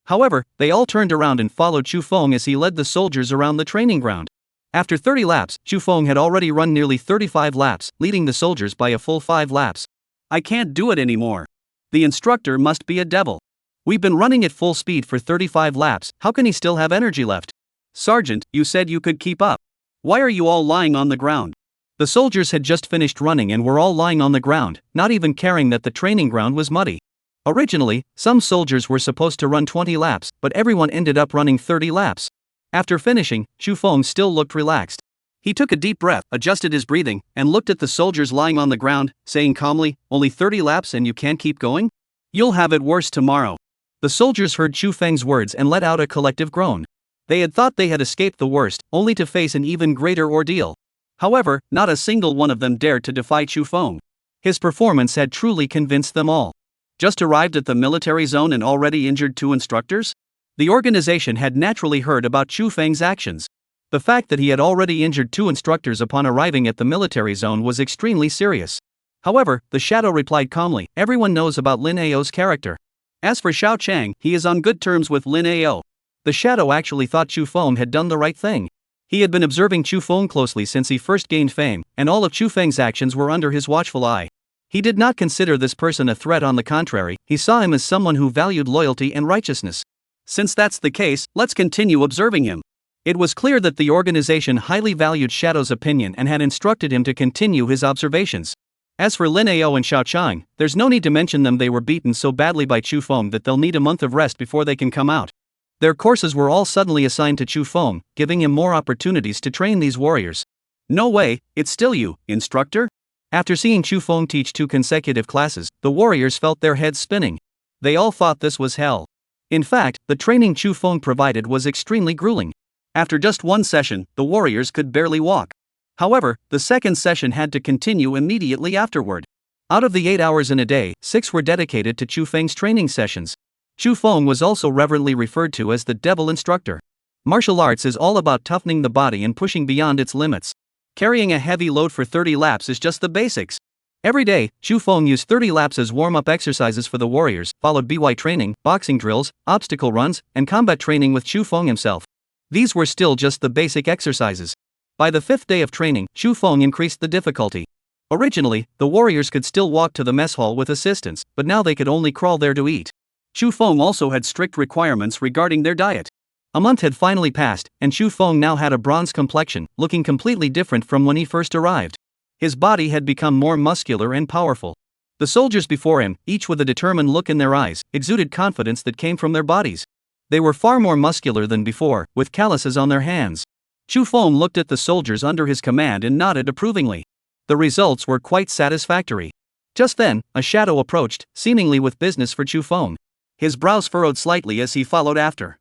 However, they all turned around and followed Chu Feng as he led the soldiers around the training ground. After 30 laps, Chu Feng had already run nearly 35 laps, leading the soldiers by a full 5 laps. I can't do it anymore. The instructor must be a devil. We've been running at full speed for 35 laps, how can he still have energy left? Sergeant, you said you could keep up. Why are you all lying on the ground? The soldiers had just finished running and were all lying on the ground, not even caring that the training ground was muddy. Originally, some soldiers were supposed to run 20 laps, but everyone ended up running 30 laps. After finishing, Chu Feng still looked relaxed. He took a deep breath, adjusted his breathing, and looked at the soldiers lying on the ground, saying calmly, only 30 laps and you can't keep going? You'll have it worse tomorrow. The soldiers heard Chu Feng's words and let out a collective groan. They had thought they had escaped the worst, only to face an even greater ordeal. However, not a single one of them dared to defy Chu Feng. His performance had truly convinced them all. Just arrived at the military zone and already injured 2 instructors? The organization had naturally heard about Chu Feng's actions. The fact that he had already injured 2 instructors upon arriving at the military zone was extremely serious. However, the Shadow replied calmly, everyone knows about Lin Ao's character. As for Xiao Chang, he is on good terms with Lin Ao. The Shadow actually thought Chu Feng had done the right thing. He had been observing Chu Feng closely since he first gained fame, and all of Chu Feng's actions were under his watchful eye. He did not consider this person a threat, on the contrary, he saw him as someone who valued loyalty and righteousness. Since that's the case, let's continue observing him. It was clear that the organization highly valued Shadow's opinion and had instructed him to continue his observations. As for Lin Ao and Xiao Chang, there's no need to mention them. They were beaten so badly by Chu Feng that they'll need a month of rest before they can come out. Their courses were all suddenly assigned to Chu Feng, giving him more opportunities to train these warriors. No way, it's still you, instructor? After seeing Chu Feng teach 2 consecutive classes, the warriors felt their heads spinning. They all thought this was hell. In fact, the training Chu Feng provided was extremely grueling. After just 1 session, the warriors could barely walk. However, the second session had to continue immediately afterward. Out of the 8 hours in a day, 6 were dedicated to Chu Feng's training sessions. Chu Feng was also reverently referred to as the devil instructor. Martial arts is all about toughening the body and pushing beyond its limits. Carrying a heavy load for 30 laps is just the basics. Every day, Chu Feng used 30 laps as warm-up exercises for the warriors, followed by training, boxing drills, obstacle runs, and combat training with Chu Feng himself. These were still just the basic exercises. By the 5th day of training, Chu Feng increased the difficulty. Originally, the warriors could still walk to the mess hall with assistance, but now they could only crawl there to eat. Chu Feng also had strict requirements regarding their diet. A month had finally passed, and Chu Feng now had a bronze complexion, looking completely different from when he first arrived. His body had become more muscular and powerful. The soldiers before him, each with a determined look in their eyes, exuded confidence that came from their bodies. They were far more muscular than before, with calluses on their hands. Chu Feng looked at the soldiers under his command and nodded approvingly. The results were quite satisfactory. Just then, a shadow approached, seemingly with business for Chu Feng. His brows furrowed slightly as he followed after.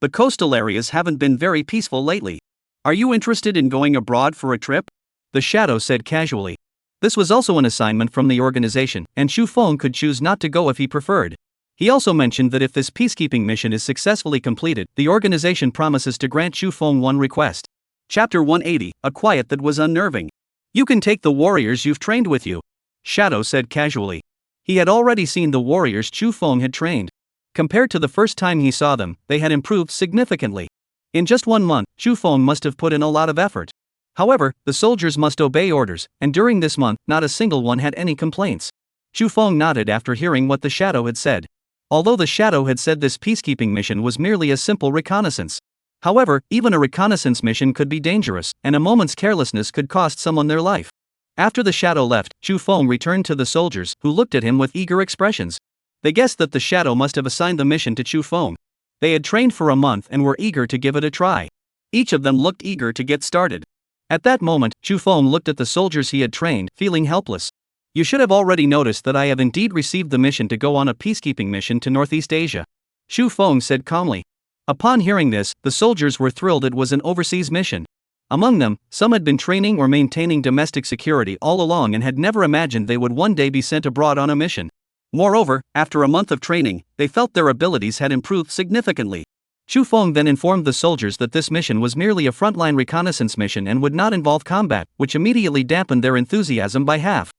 The coastal areas haven't been very peaceful lately. Are you interested in going abroad for a trip? The shadow said casually. This was also an assignment from the organization, and Chu Feng could choose not to go if he preferred. He also mentioned that if this peacekeeping mission is successfully completed, the organization promises to grant Chu Feng one request. Chapter 180, a quiet that was unnerving. You can take the warriors you've trained with you, Shadow said casually. He had already seen the warriors Chu Feng had trained. Compared to the first time he saw them, they had improved significantly. In just 1 month, Chu Feng must have put in a lot of effort. However, the soldiers must obey orders, and during this month, not a single one had any complaints. Chu Feng nodded after hearing what the shadow had said. Although the shadow had said this peacekeeping mission was merely a simple reconnaissance. However, even a reconnaissance mission could be dangerous, and a moment's carelessness could cost someone their life. After the shadow left, Chu Feng returned to the soldiers, who looked at him with eager expressions. They guessed that the shadow must have assigned the mission to Chu Feng. They had trained for a month and were eager to give it a try. Each of them looked eager to get started. At that moment, Chu Feng looked at the soldiers he had trained, feeling helpless. You should have already noticed that I have indeed received the mission to go on a peacekeeping mission to Northeast Asia, Chu Feng said calmly. Upon hearing this, the soldiers were thrilled it was an overseas mission. Among them, some had been training or maintaining domestic security all along and had never imagined they would one day be sent abroad on a mission. Moreover, after a month of training, they felt their abilities had improved significantly. Chu Feng then informed the soldiers that this mission was merely a frontline reconnaissance mission and would not involve combat, which immediately dampened their enthusiasm by half.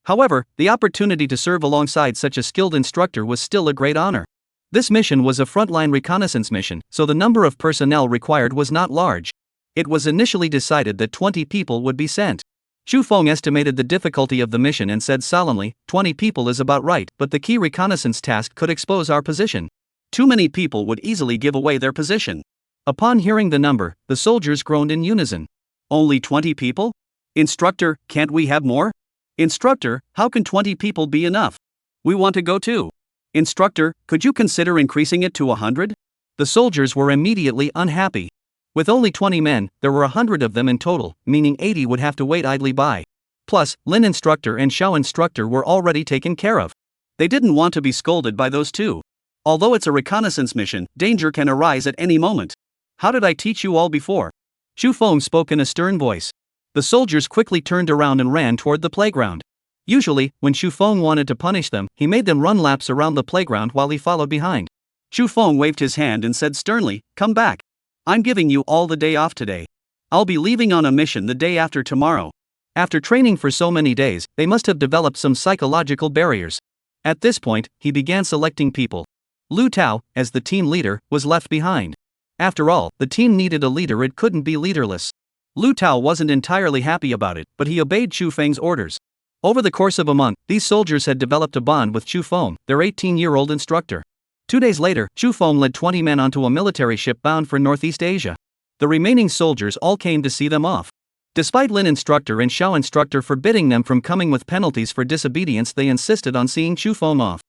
However, the opportunity to serve alongside such a skilled instructor was still a great honor. This mission was a frontline reconnaissance mission, so the number of personnel required was not large. It was initially decided that 20 people would be sent. Chu Feng estimated the difficulty of the mission and said solemnly, 20 people is about right, but the key reconnaissance task could expose our position. Too many people would easily give away their position. Upon hearing the number, the soldiers groaned in unison. Only 20 people? Instructor, can't we have more? Instructor, how can 20 people be enough? We want to go too. Instructor, could you consider increasing it to 100? The soldiers were immediately unhappy. With only 20 men, there were 100 of them in total, meaning 80 would have to wait idly by. Plus, Lin instructor and Xiao instructor were already taken care of. They didn't want to be scolded by those two. Although it's a reconnaissance mission, danger can arise at any moment. How did I teach you all before? Chu Feng spoke in a stern voice. The soldiers quickly turned around and ran toward the playground. Usually, when Chu Feng wanted to punish them, he made them run laps around the playground while he followed behind. Chu Feng waved his hand and said sternly, "Come back. I'm giving you all the day off today. I'll be leaving on a mission the day after tomorrow." After training for so many days, they must have developed some psychological barriers. At this point, he began selecting people. Lu Tao, as the team leader, was left behind. After all, the team needed a leader, it couldn't be leaderless. Lu Tao wasn't entirely happy about it, but he obeyed Chu Feng's orders. Over the course of a month, these soldiers had developed a bond with Chu Feng, their 18-year-old instructor. 2 days later, Chu Feng led 20 men onto a military ship bound for Northeast Asia. The remaining soldiers all came to see them off. Despite Lin instructor and Xiao instructor forbidding them from coming with penalties for disobedience, they insisted on seeing Chu Feng off.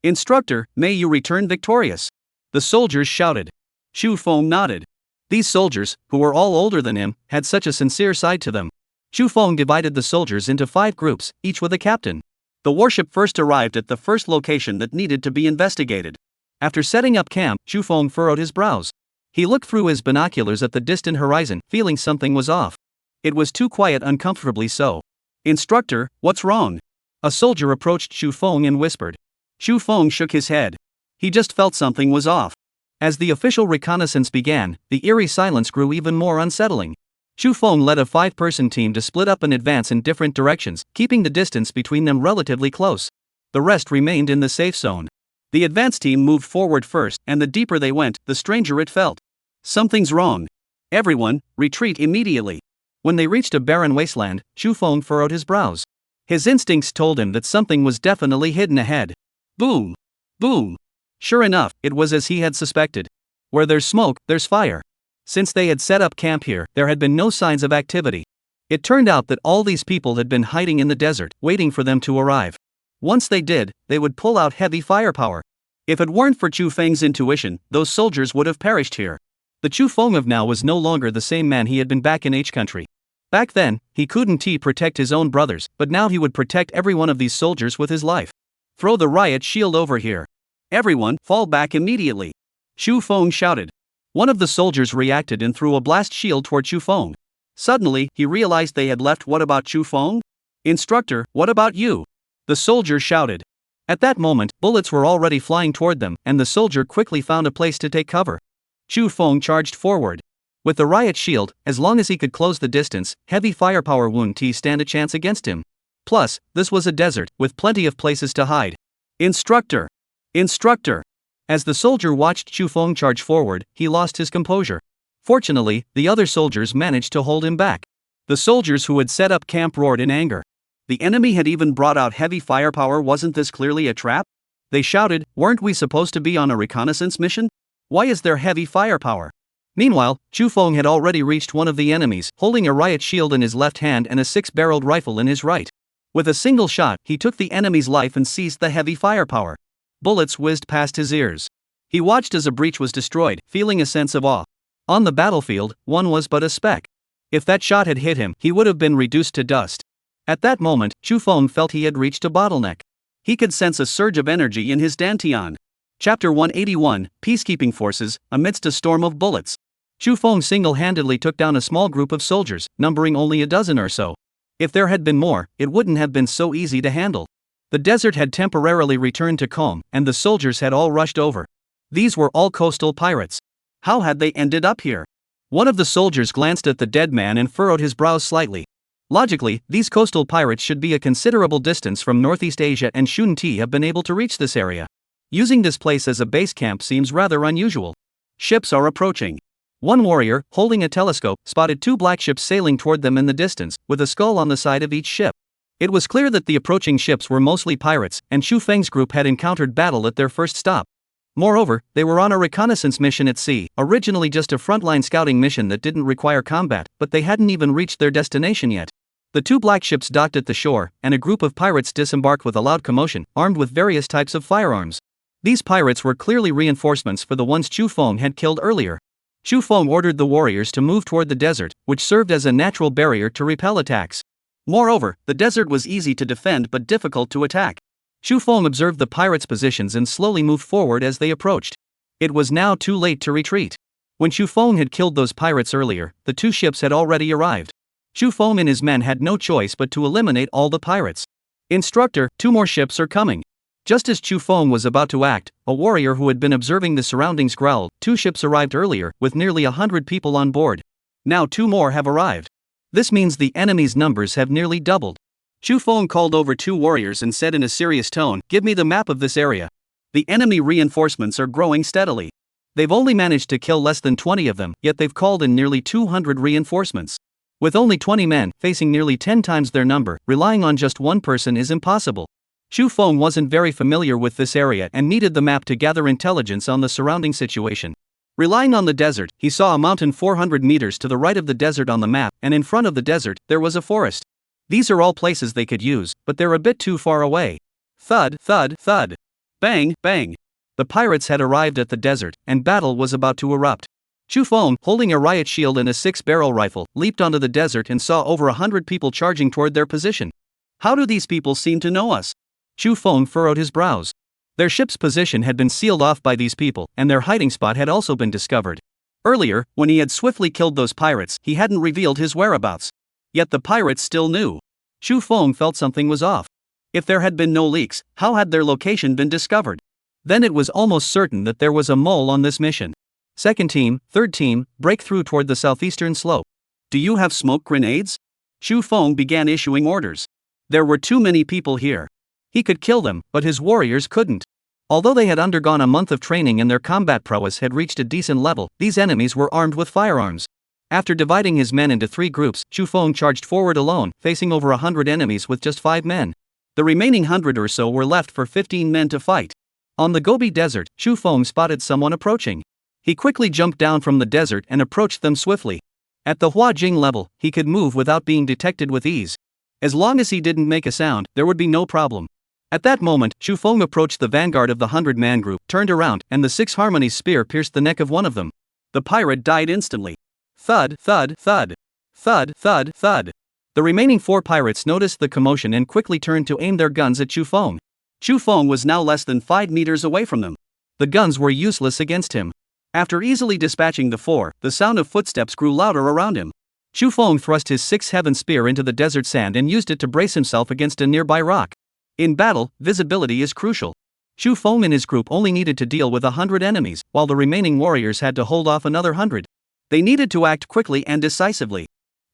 "Instructor, may you return victorious," the soldiers shouted. Chu Feng nodded. These soldiers, who were all older than him, had such a sincere side to them. Chu Feng divided the soldiers into 5 groups, each with a captain. The warship first arrived at the first location that needed to be investigated. After setting up camp, Chu Feng furrowed his brows. He looked through his binoculars at the distant horizon, feeling something was off. It was too quiet, uncomfortably so. "Instructor, what's wrong?" A soldier approached Chu Feng and whispered. Chu Feng shook his head. He just felt something was off. As the official reconnaissance began, the eerie silence grew even more unsettling. Chu Feng led a 5-person team to split up and advance in different directions, keeping the distance between them relatively close. The rest remained in the safe zone. The advance team moved forward first, and the deeper they went, the stranger it felt. Something's wrong. Everyone, retreat immediately. When they reached a barren wasteland, Chu Feng furrowed his brows. His instincts told him that something was definitely hidden ahead. Boom! Boom! Sure enough, it was as he had suspected. Where there's smoke, there's fire. Since they had set up camp here, there had been no signs of activity. It turned out that all these people had been hiding in the desert, waiting for them to arrive. Once they did, they would pull out heavy firepower. If it weren't for Chu Feng's intuition, those soldiers would have perished here. The Chu Feng of now was no longer the same man he had been back in H country. Back then, he couldn't protect his own brothers, but now he would protect every one of these soldiers with his life. Throw the riot shield over here. Everyone, fall back immediately. Chu Feng shouted. One of the soldiers reacted and threw a blast shield toward Chu Feng. Suddenly, he realized they had left. What about Chu Feng? Instructor, what about you? The soldier shouted. At that moment, bullets were already flying toward them, and the soldier quickly found a place to take cover. Chu Feng charged forward. With the riot shield, as long as he could close the distance, heavy firepower wouldn't stand a chance against him. Plus, this was a desert, with plenty of places to hide. Instructor! Instructor! As the soldier watched Chu Feng charge forward, he lost his composure. Fortunately, the other soldiers managed to hold him back. The soldiers who had set up camp roared in anger. The enemy had even brought out heavy firepower. Wasn't this clearly a trap? They shouted, weren't we supposed to be on a reconnaissance mission? Why is there heavy firepower? Meanwhile, Chu Feng had already reached one of the enemies, holding a riot shield in his left hand and a 6-barreled rifle in his right. With a single shot, he took the enemy's life and seized the heavy firepower. Bullets whizzed past his ears. He watched as a breach was destroyed, feeling a sense of awe. On the battlefield, one was but a speck. If that shot had hit him, he would have been reduced to dust. At that moment, Chu Feng felt he had reached a bottleneck. He could sense a surge of energy in his dantian. Chapter 181, Peacekeeping Forces, amidst a storm of bullets. Chu Feng single-handedly took down a small group of soldiers, numbering only a dozen or so. If there had been more, it wouldn't have been so easy to handle. The desert had temporarily returned to calm, and the soldiers had all rushed over. These were all coastal pirates. How had they ended up here? One of the soldiers glanced at the dead man and furrowed his brows slightly. Logically, these coastal pirates should be a considerable distance from Northeast Asia, and shouldn't have been able to reach this area. Using this place as a base camp seems rather unusual. Ships are approaching. One warrior, holding a telescope, spotted 2 black ships sailing toward them in the distance, with a skull on the side of each ship. It was clear that the approaching ships were mostly pirates, and Chu Feng's group had encountered battle at their first stop. Moreover, they were on a reconnaissance mission at sea, originally just a frontline scouting mission that didn't require combat, but they hadn't even reached their destination yet. The 2 black ships docked at the shore, and a group of pirates disembarked with a loud commotion, armed with various types of firearms. These pirates were clearly reinforcements for the ones Chu Feng had killed earlier. Chu Feng ordered the warriors to move toward the desert, which served as a natural barrier to repel attacks. Moreover, the desert was easy to defend but difficult to attack. Chu Feng observed the pirates' positions and slowly moved forward as they approached. It was now too late to retreat. When Chu Feng had killed those pirates earlier, the 2 ships had already arrived. Chu Feng and his men had no choice but to eliminate all the pirates. Instructor, 2 more ships are coming. Just as Chu Feng was about to act, a warrior who had been observing the surroundings growled. 2 ships arrived earlier, with nearly 100 people on board. Now 2 more have arrived. This means the enemy's numbers have nearly doubled. Chu Feng called over 2 warriors and said in a serious tone, "Give me the map of this area." The enemy reinforcements are growing steadily. They've only managed to kill less than 20 of them, yet they've called in nearly 200 reinforcements. With only 20 men, facing nearly 10 times their number, relying on just one person is impossible. Chu Feng wasn't very familiar with this area and needed the map to gather intelligence on the surrounding situation. Relying on the desert, he saw a mountain 400 meters to the right of the desert on the map, and in front of the desert, there was a forest. These are all places they could use, but they're a bit too far away. Thud, thud, thud. Bang, bang. The pirates had arrived at the desert, and battle was about to erupt. Chu Feng, holding a riot shield and a 6-barrel rifle, leaped onto the desert and saw over 100 people charging toward their position. How do these people seem to know us? Chu Feng furrowed his brows. Their ship's position had been sealed off by these people, and their hiding spot had also been discovered. Earlier, when he had swiftly killed those pirates, he hadn't revealed his whereabouts. Yet the pirates still knew. Chu Feng felt something was off. If there had been no leaks, how had their location been discovered? Then it was almost certain that there was a mole on this mission. Second team, third team, break through toward the southeastern slope. Do you have smoke grenades? Chu Feng began issuing orders. There were too many people here. He could kill them, but his warriors couldn't. Although they had undergone a month of training and their combat prowess had reached a decent level, these enemies were armed with firearms. After dividing his men into 3 groups, Chu Feng charged forward alone, facing over 100 enemies with just 5 men. The remaining 100 or so were left for 15 men to fight. On the Gobi Desert, Chu Feng spotted someone approaching. He quickly jumped down from the desert and approached them swiftly. At the Hua Jing level, he could move without being detected with ease. As long as he didn't make a sound, there would be no problem. At that moment, Chu Feng approached the vanguard of the 100-man group, turned around, and the 6 Harmonies spear pierced the neck of one of them. The pirate died instantly. Thud, thud, thud. Thud, thud, thud. The remaining 4 pirates noticed the commotion and quickly turned to aim their guns at Chu Feng. Chu Feng was now less than 5 meters away from them. The guns were useless against him. After easily dispatching the 4, the sound of footsteps grew louder around him. Chu Feng thrust his 6-heaven spear into the desert sand and used it to brace himself against a nearby rock. In battle, visibility is crucial. Chu Feng and his group only needed to deal with 100 enemies, while the remaining warriors had to hold off another 100. They needed to act quickly and decisively.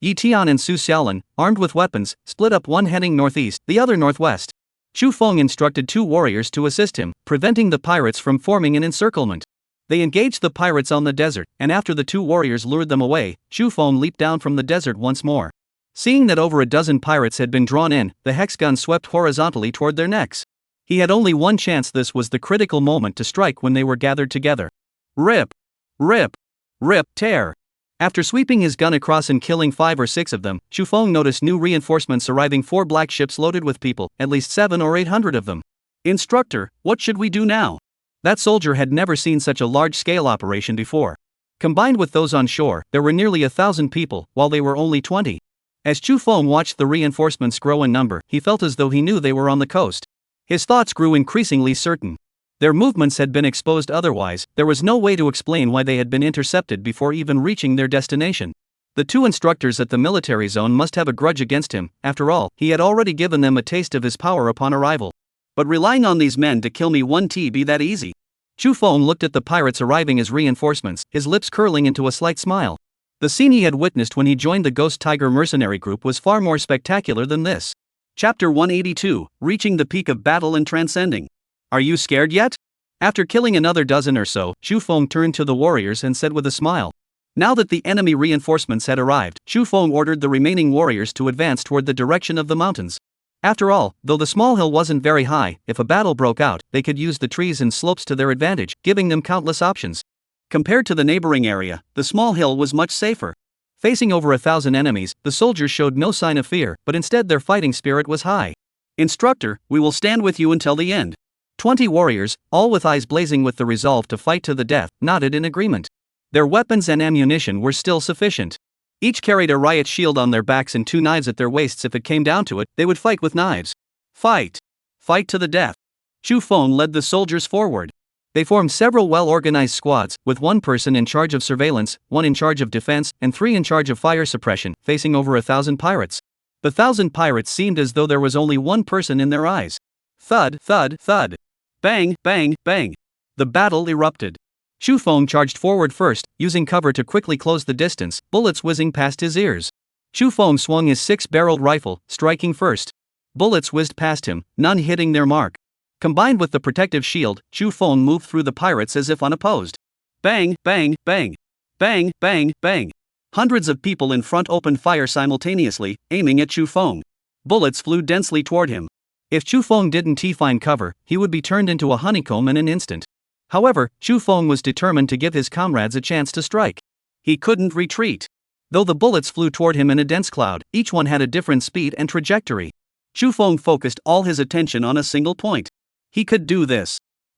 Yi Tian and Su Xiaolin, armed with weapons, split up, one heading northeast, the other northwest. Chu Feng instructed 2 warriors to assist him, preventing the pirates from forming an encirclement. They engaged the pirates on the desert, and after the 2 warriors lured them away, Chu Feng leaped down from the desert once more. Seeing that over a dozen pirates had been drawn in, the hex gun swept horizontally toward their necks. He had only one chance. This was the critical moment to strike when they were gathered together. Rip! Rip! Rip! Tear! After sweeping his gun across and killing 5 or 6 of them, Chu Feng noticed new reinforcements arriving, 4 black ships loaded with people, at least 700 or 800 of them. Instructor, what should we do now? That soldier had never seen such a large-scale operation before. Combined with those on shore, there were nearly 1,000 people, while they were only 20. As Chu Feng watched the reinforcements grow in number, he felt as though he knew they were on the coast. His thoughts grew increasingly certain. Their movements had been exposed otherwise, there was no way to explain why they had been intercepted before even reaching their destination. The 2 instructors at the military zone must have a grudge against him. After all, he had already given them a taste of his power upon arrival. But relying on these men to kill me won't be that easy. Chu Feng looked at the pirates arriving as reinforcements, his lips curling into a slight smile. The scene he had witnessed when he joined the Ghost Tiger mercenary group was far more spectacular than this. Chapter 182, Reaching the Peak of Battle and Transcending. Are you scared yet? After killing another dozen or so, Chu Feng turned to the warriors and said with a smile. Now that the enemy reinforcements had arrived, Chu Feng ordered the remaining warriors to advance toward the direction of the mountains. After all, though the small hill wasn't very high, if a battle broke out, they could use the trees and slopes to their advantage, giving them countless options. Compared to the neighboring area, the small hill was much safer. Facing over 1,000 enemies, the soldiers showed no sign of fear, but instead their fighting spirit was high. Instructor, we will stand with you until the end. 20 warriors, all with eyes blazing with the resolve to fight to the death, nodded in agreement. Their weapons and ammunition were still sufficient. Each carried a riot shield on their backs and 2 knives at their waists. If it came down to it, they would fight with knives. Fight! Fight to the death! Chu Feng led the soldiers forward. They formed several well-organized squads, with 1 person in charge of surveillance, 1 in charge of defense, and 3 in charge of fire suppression, facing over 1,000 pirates. The 1,000 pirates seemed as though there was only 1 person in their eyes. Thud, thud, thud. Bang, bang, bang. The battle erupted. Chu Feng charged forward first, using cover to quickly close the distance, bullets whizzing past his ears. Chu Feng swung his 6-barreled rifle, striking first. Bullets whizzed past him, none hitting their mark. Combined with the protective shield, Chu Feng moved through the pirates as if unopposed. Bang, bang, bang. Bang, bang, bang. Hundreds of people in front opened fire simultaneously, aiming at Chu Feng. Bullets flew densely toward him. If Chu Feng didn't find cover, he would be turned into a honeycomb in an instant. However, Chu Feng was determined to give his comrades a chance to strike. He couldn't retreat. Though the bullets flew toward him in a dense cloud, each one had a different speed and trajectory. Chu Feng focused all his attention on a single point. He could do this.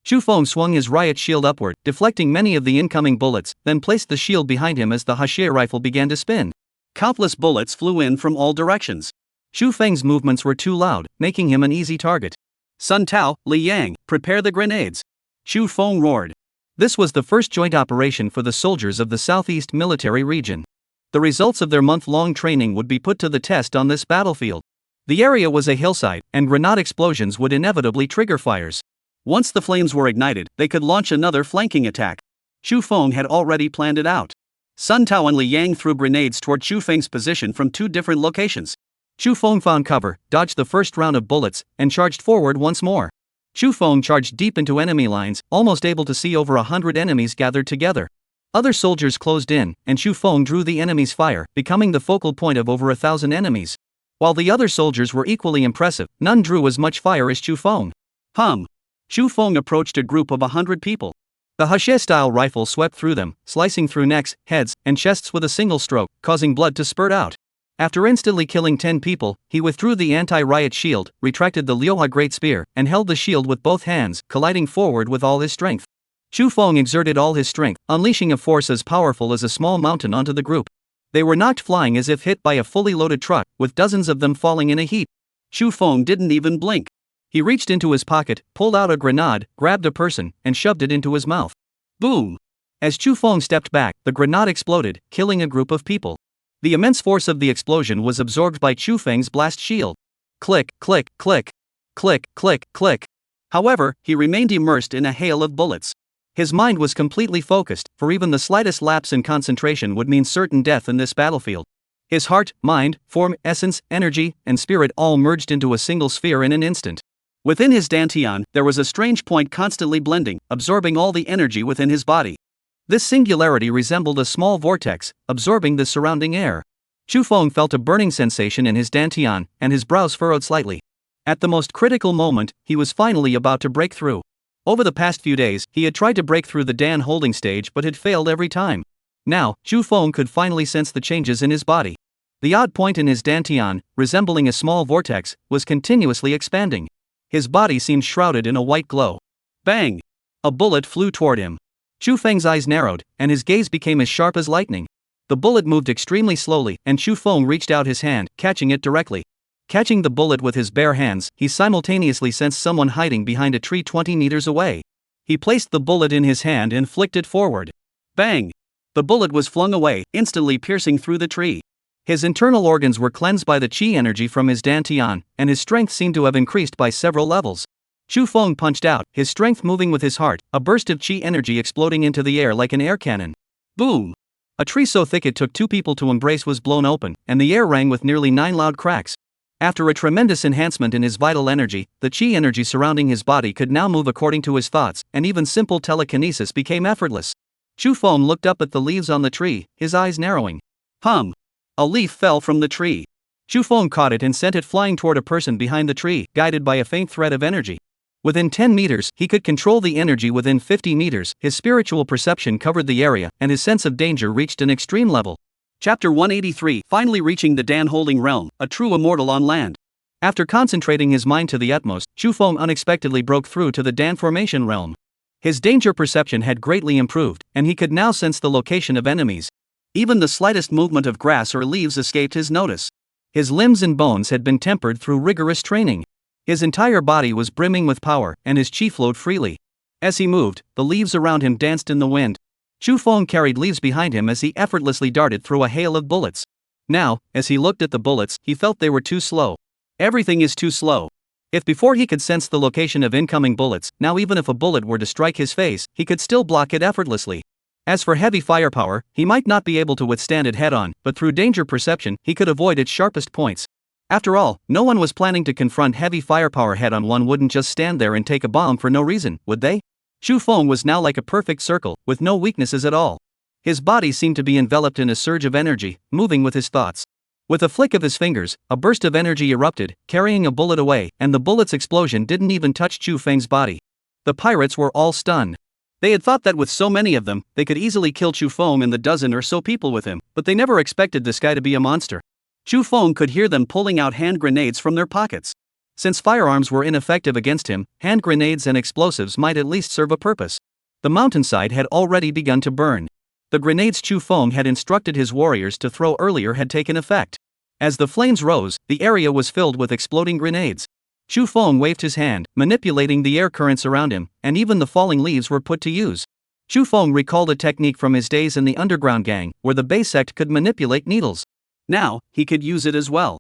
Chu Feng swung his riot shield upward, deflecting many of the incoming bullets, then placed the shield behind him as the Haxie rifle began to spin. Countless bullets flew in from all directions. Xu Feng's movements were too loud, making him an easy target. Sun Tao, Li Yang, prepare the grenades. Xu Feng roared. This was the first joint operation for the soldiers of the Southeast Military Region. The results of their month-long training would be put to the test on this battlefield. The area was a hillside, and grenade explosions would inevitably trigger fires. Once the flames were ignited, they could launch another flanking attack. Xu Feng had already planned it out. Sun Tao and Li Yang threw grenades toward Xu Feng's position from two different locations. Xu Feng found cover, dodged the first round of bullets, and charged forward once more. Xu Feng charged deep into enemy lines, almost able to see over 100 enemies gathered together. Other soldiers closed in, and Xu Feng drew the enemy's fire, becoming the focal point of over 1,000 enemies. While the other soldiers were equally impressive, none drew as much fire as Xu Feng. Xu Feng approached a group of 100 people. The Haxie-style rifle swept through them, slicing through necks, heads, and chests with a single stroke, causing blood to spurt out. After instantly killing 10 people, he withdrew the anti-riot shield, retracted the Liuhua Great Spear, and held the shield with both hands, colliding forward with all his strength. Xu Feng exerted all his strength, unleashing a force as powerful as a small mountain onto the group. They were knocked flying as if hit by a fully loaded truck, with dozens of them falling in a heap. Xu Feng didn't even blink. He reached into his pocket, pulled out a grenade, grabbed a person, and shoved it into his mouth. Boom! As Xu Feng stepped back, the grenade exploded, killing a group of people. The immense force of the explosion was absorbed by Xu Feng's blast shield. Click, click, click. Click, click, click. However, he remained immersed in a hail of bullets. His mind was completely focused, for even the slightest lapse in concentration would mean certain death in this battlefield. His heart, mind, form, essence, energy, and spirit all merged into a single sphere in an instant. Within his dantian, there was a strange point constantly blending, absorbing all the energy within his body. This singularity resembled a small vortex, absorbing the surrounding air. Xu Feng felt a burning sensation in his dantian, and his brows furrowed slightly. At the most critical moment, he was finally about to break through. Over the past few days, he had tried to break through the Dan holding stage but had failed every time. Now, Xu Feng could finally sense the changes in his body. The odd point in his dantian, resembling a small vortex, was continuously expanding. His body seemed shrouded in a white glow. Bang! A bullet flew toward him. Xu Feng's eyes narrowed, and his gaze became as sharp as lightning. The bullet moved extremely slowly, and Xu Feng reached out his hand, catching it directly. Catching the bullet with his bare hands, he simultaneously sensed someone hiding behind a tree 20 meters away. He placed the bullet in his hand and flicked it forward. Bang! The bullet was flung away, instantly piercing through the tree. His internal organs were cleansed by the qi energy from his dantian, and his strength seemed to have increased by several levels. Xu Feng punched out, his strength moving with his heart, a burst of qi energy exploding into the air like an air cannon. Boom! A tree so thick it took 2 people to embrace was blown open, and the air rang with nearly 9 loud cracks. After a tremendous enhancement in his vital energy, the qi energy surrounding his body could now move according to his thoughts, and even simple telekinesis became effortless. Xu Feng looked up at the leaves on the tree, his eyes narrowing. A leaf fell from the tree. Xu Feng caught it and sent it flying toward a person behind the tree, guided by a faint thread of energy. Within 10 meters, he could control the energy. Within 50 meters, his spiritual perception covered the area, and his sense of danger reached an extreme level. Chapter 183, finally reaching the Dan-holding realm, a true immortal on land. After concentrating his mind to the utmost, Xu Feng unexpectedly broke through to the Dan formation realm. His danger perception had greatly improved, and he could now sense the location of enemies. Even the slightest movement of grass or leaves escaped his notice. His limbs and bones had been tempered through rigorous training. His entire body was brimming with power, and his qi flowed freely. As he moved, the leaves around him danced in the wind. Xu Feng carried leaves behind him as he effortlessly darted through a hail of bullets. Now, as he looked at the bullets, he felt they were too slow. Everything is too slow. If before he could sense the location of incoming bullets, now even if a bullet were to strike his face, he could still block it effortlessly. As for heavy firepower, he might not be able to withstand it head-on, but through danger perception, he could avoid its sharpest points. After all, no one was planning to confront heavy firepower head-on. One wouldn't just stand there and take a bomb for no reason, would they? Xu Feng was now like a perfect circle, with no weaknesses at all. His body seemed to be enveloped in a surge of energy, moving with his thoughts. With a flick of his fingers, a burst of energy erupted, carrying a bullet away, and the bullet's explosion didn't even touch Xu Feng's body. The pirates were all stunned. They had thought that with so many of them, they could easily kill Xu Feng and the dozen or so people with him, but they never expected this guy to be a monster. Xu Feng could hear them pulling out hand grenades from their pockets. Since firearms were ineffective against him, hand grenades and explosives might at least serve a purpose. The mountainside had already begun to burn. The grenades Chu Feng had instructed his warriors to throw earlier had taken effect. As the flames rose, the area was filled with exploding grenades. Chu Feng waved his hand, manipulating the air currents around him, and even the falling leaves were put to use. Chu Feng recalled a technique from his days in the underground gang, where the base sect could manipulate needles. Now, he could use it as well.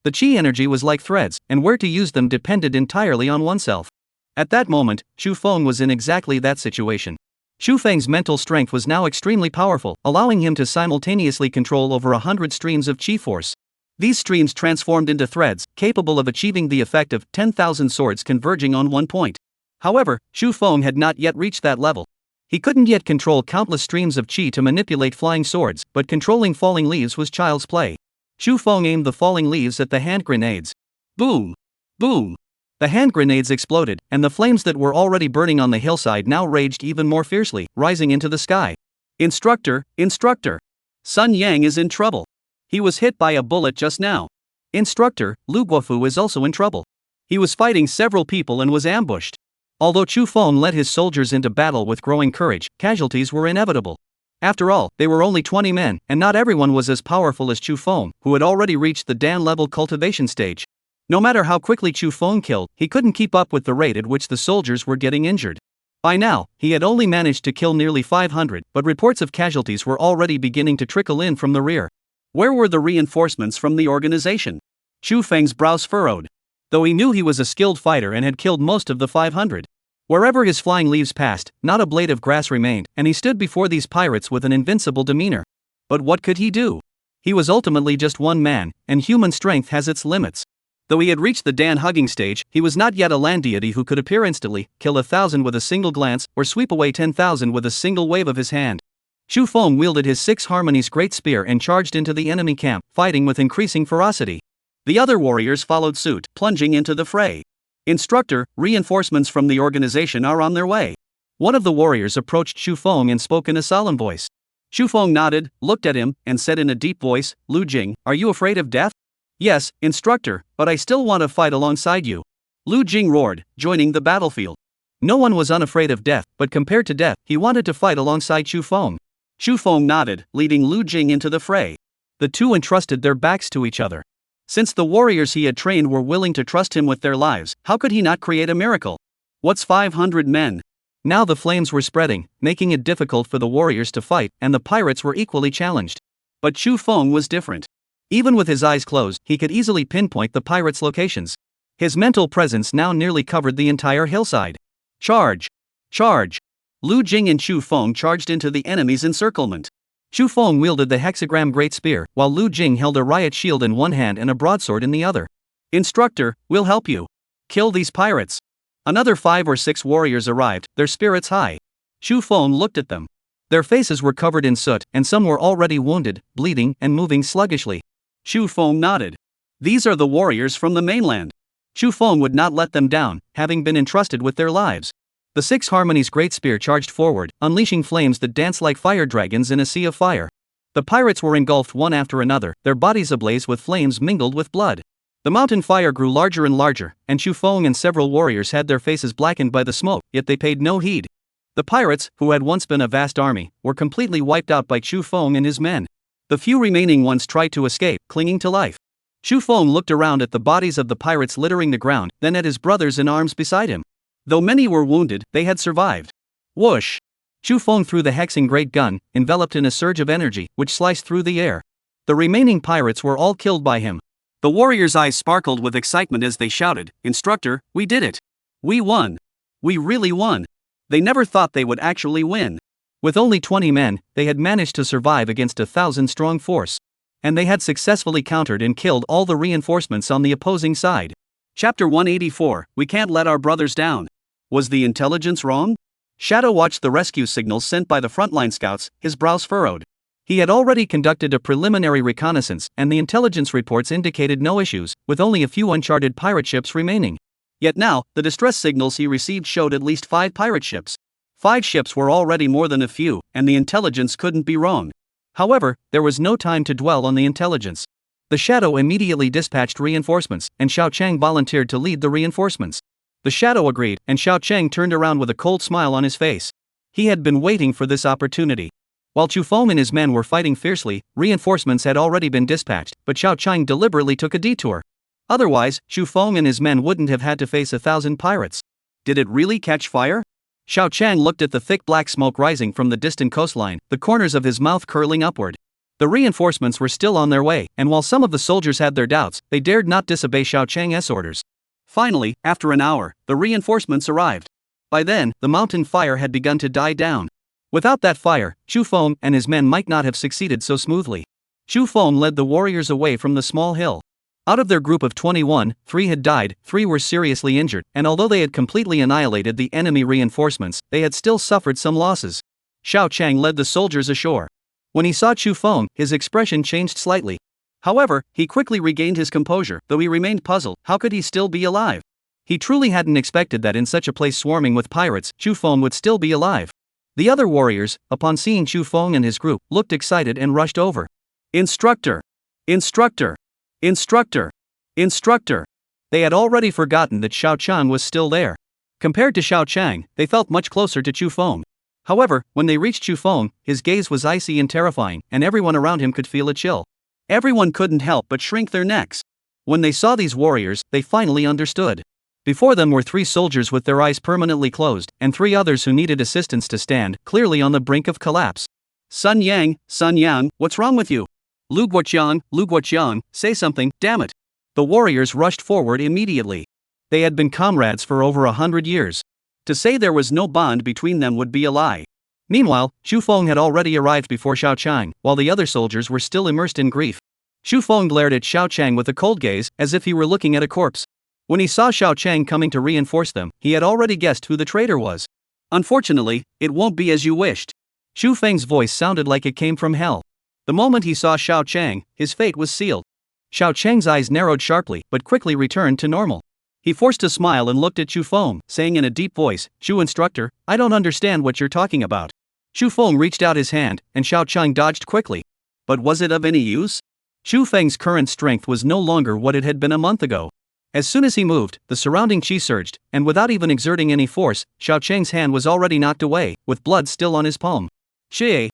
The chi energy was like threads, and where to use them depended entirely on oneself. At that moment, Chu Feng was in exactly that situation. Chu Feng's mental strength was now extremely powerful, allowing him to simultaneously control over 100 streams of chi force. These streams transformed into threads, capable of achieving the effect of 10,000 swords converging on one point. However, Chu Feng had not yet reached that level. He couldn't yet control countless streams of chi to manipulate flying swords, but controlling falling leaves was child's play. Chu Feng aimed the falling leaves at the hand grenades. Boom! Boom! The hand grenades exploded, and the flames that were already burning on the hillside now raged even more fiercely, rising into the sky. Instructor! Instructor! Sun Yang is in trouble. He was hit by a bullet just now. Instructor, Lu Guofu is also in trouble. He was fighting several people and was ambushed. Although Chu Feng led his soldiers into battle with growing courage, casualties were inevitable. After all, they were only 20 men, and not everyone was as powerful as Chu Feng, who had already reached the Dan-level cultivation stage. No matter how quickly Chu Feng killed, he couldn't keep up with the rate at which the soldiers were getting injured. By now, he had only managed to kill nearly 500, but reports of casualties were already beginning to trickle in from the rear. Where were the reinforcements from the organization? Chu Feng's brows furrowed. Though he knew he was a skilled fighter and had killed most of the 500. Wherever his flying leaves passed, not a blade of grass remained, and he stood before these pirates with an invincible demeanor. But what could he do? He was ultimately just one man, and human strength has its limits. Though he had reached the Dan-hugging stage, he was not yet a land deity who could appear instantly, kill 1,000 with a single glance, or sweep away 10,000 with a single wave of his hand. Chu Feng wielded his Six Harmonies great spear and charged into the enemy camp, fighting with increasing ferocity. The other warriors followed suit, plunging into the fray. Instructor, reinforcements from the organization are on their way. One of the warriors approached Chu Feng and spoke in a solemn voice. Chu Feng nodded, looked at him, and said in a deep voice, "Lu Jing, are you afraid of death?" "Yes, instructor, but I still want to fight alongside you." Lu Jing roared, joining the battlefield. No one was unafraid of death, but compared to death, he wanted to fight alongside Chu Feng. Chu Feng nodded, leading Lu Jing into the fray. The two entrusted their backs to each other. Since the warriors he had trained were willing to trust him with their lives, how could he not create a miracle? What's 500 men? Now the flames were spreading, making it difficult for the warriors to fight, and the pirates were equally challenged. But Chu Feng was different. Even with his eyes closed, he could easily pinpoint the pirates' locations. His mental presence now nearly covered the entire hillside. Charge! Charge! Lu Jing and Chu Feng charged into the enemy's encirclement. Chu Feng wielded the hexagram great spear, while Lu Jing held a riot shield in one hand and a broadsword in the other. Instructor, we'll help you. Kill these pirates. Another 5 or 6 warriors arrived, their spirits high. Chu Feng looked at them. Their faces were covered in soot, and some were already wounded, bleeding, and moving sluggishly. Chu Feng nodded. These are the warriors from the mainland. Chu Feng would not let them down, having been entrusted with their lives. The Six Harmonies great spear charged forward, unleashing flames that danced like fire dragons in a sea of fire. The pirates were engulfed one after another, their bodies ablaze with flames mingled with blood. The mountain fire grew larger and larger, and Chu Feng and several warriors had their faces blackened by the smoke, yet they paid no heed. The pirates, who had once been a vast army, were completely wiped out by Chu Feng and his men. The few remaining ones tried to escape, clinging to life. Chu Feng looked around at the bodies of the pirates littering the ground, then at his brothers in arms beside him. Though many were wounded, they had survived. Whoosh! Chu Feng threw the hexing great gun, enveloped in a surge of energy, which sliced through the air. The remaining pirates were all killed by him. The warriors' eyes sparkled with excitement as they shouted, "Instructor, we did it! We won! We really won!" They never thought they would actually win. With only 20 men, they had managed to survive against 1,000-strong force. And they had successfully countered and killed all the reinforcements on the opposing side. Chapter 184, We Can't Let Our Brothers Down. Was the intelligence wrong? Shadow watched the rescue signals sent by the frontline scouts, his brows furrowed. He had already conducted a preliminary reconnaissance, and the intelligence reports indicated no issues, with only a few uncharted pirate ships remaining. Yet now, the distress signals he received showed at least 5 pirate ships. 5 ships were already more than a few, and the intelligence couldn't be wrong. However, there was no time to dwell on the intelligence. The shadow immediately dispatched reinforcements, and Xiao Chang volunteered to lead the reinforcements. The shadow agreed, and Xiao Chang turned around with a cold smile on his face. He had been waiting for this opportunity. While Chu Feng and his men were fighting fiercely, reinforcements had already been dispatched, but Xiao Chang deliberately took a detour. Otherwise, Chu Feng and his men wouldn't have had to face 1,000 pirates. Did it really catch fire? Xiao Chang looked at the thick black smoke rising from the distant coastline, the corners of his mouth curling upward. The reinforcements were still on their way, and while some of the soldiers had their doubts, they dared not disobey Xiao Chang's orders. Finally, after an hour, the reinforcements arrived. By then, the mountain fire had begun to die down. Without that fire, Chu Feng and his men might not have succeeded so smoothly. Chu Feng led the warriors away from the small hill. Out of their group of 21, 3 had died, 3 were seriously injured, and although they had completely annihilated the enemy reinforcements, they had still suffered some losses. Xiao Chang led the soldiers ashore. When he saw Chu Feng, his expression changed slightly. However, he quickly regained his composure, though he remained puzzled. How could he still be alive? He truly hadn't expected that in such a place swarming with pirates, Chu Feng would still be alive. The other warriors, upon seeing Chu Feng and his group, looked excited and rushed over. Instructor! Instructor! Instructor! Instructor! They had already forgotten that Xiao Chang was still there. Compared to Xiao Chang, they felt much closer to Chu Feng. However, when they reached Chu Feng, his gaze was icy and terrifying, and everyone around him could feel a chill. Everyone couldn't help but shrink their necks. When they saw these warriors, they finally understood. Before them were 3 soldiers with their eyes permanently closed, and 3 others who needed assistance to stand, clearly on the brink of collapse. Sun Yang, what's wrong with you? Lu Guoqiang, say something, damn it. The warriors rushed forward immediately. They had been comrades for over 100 years. To say there was no bond between them would be a lie. Meanwhile, Chu Feng had already arrived before Xiao Chang, while the other soldiers were still immersed in grief. Chu Feng glared at Xiao Chang with a cold gaze, as if he were looking at a corpse. When he saw Xiao Chang coming to reinforce them, he had already guessed who the traitor was. Unfortunately, it won't be as you wished. Chu Feng's voice sounded like it came from hell. The moment he saw Xiao Chang, his fate was sealed. Xiao Chang's eyes narrowed sharply, but quickly returned to normal. He forced a smile and looked at Chu Feng, saying in a deep voice, "Chu instructor, I don't understand what you're talking about." Chu Feng reached out his hand, and Xiao Chang dodged quickly. But was it of any use? Chu Feng's current strength was no longer what it had been a month ago. As soon as he moved, the surrounding qi surged, and without even exerting any force, Xiao Chang's hand was already knocked away, with blood still on his palm. Qi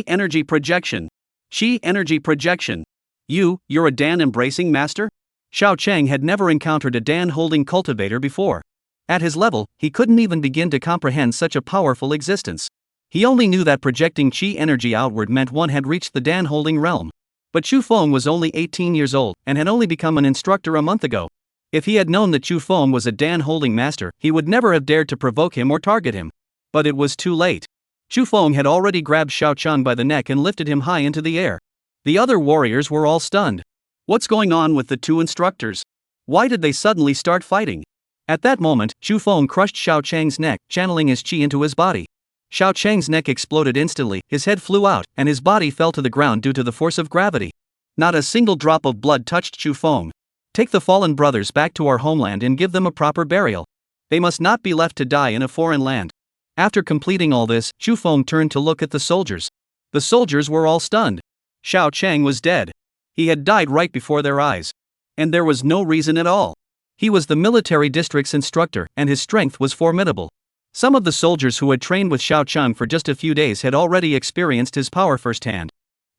energy projection. Qi energy projection. You're a Dan-embracing master? Xiao Chang had never encountered a Dan-holding cultivator before. At his level, he couldn't even begin to comprehend such a powerful existence. He only knew that projecting qi energy outward meant one had reached the Dan-holding realm. But Chu Feng was only 18 years old, and had only become an instructor a month ago. If he had known that Chu Feng was a Dan-holding master, he would never have dared to provoke him or target him. But it was too late. Chu Feng had already grabbed Xiao Chang by the neck and lifted him high into the air. The other warriors were all stunned. What's going on with the 2 instructors? Why did they suddenly start fighting? At that moment, Chu Feng crushed Xiao Chang's neck, channeling his qi into his body. Xiao Chang's neck exploded instantly, his head flew out, and his body fell to the ground due to the force of gravity. Not a single drop of blood touched Chu Feng. Take the fallen brothers back to our homeland and give them a proper burial. They must not be left to die in a foreign land. After completing all this, Chu Feng turned to look at the soldiers. The soldiers were all stunned. Xiao Chang was dead. He had died right before their eyes. And there was no reason at all. He was the military district's instructor, and his strength was formidable. Some of the soldiers who had trained with Xiao Chang for just a few days had already experienced his power firsthand.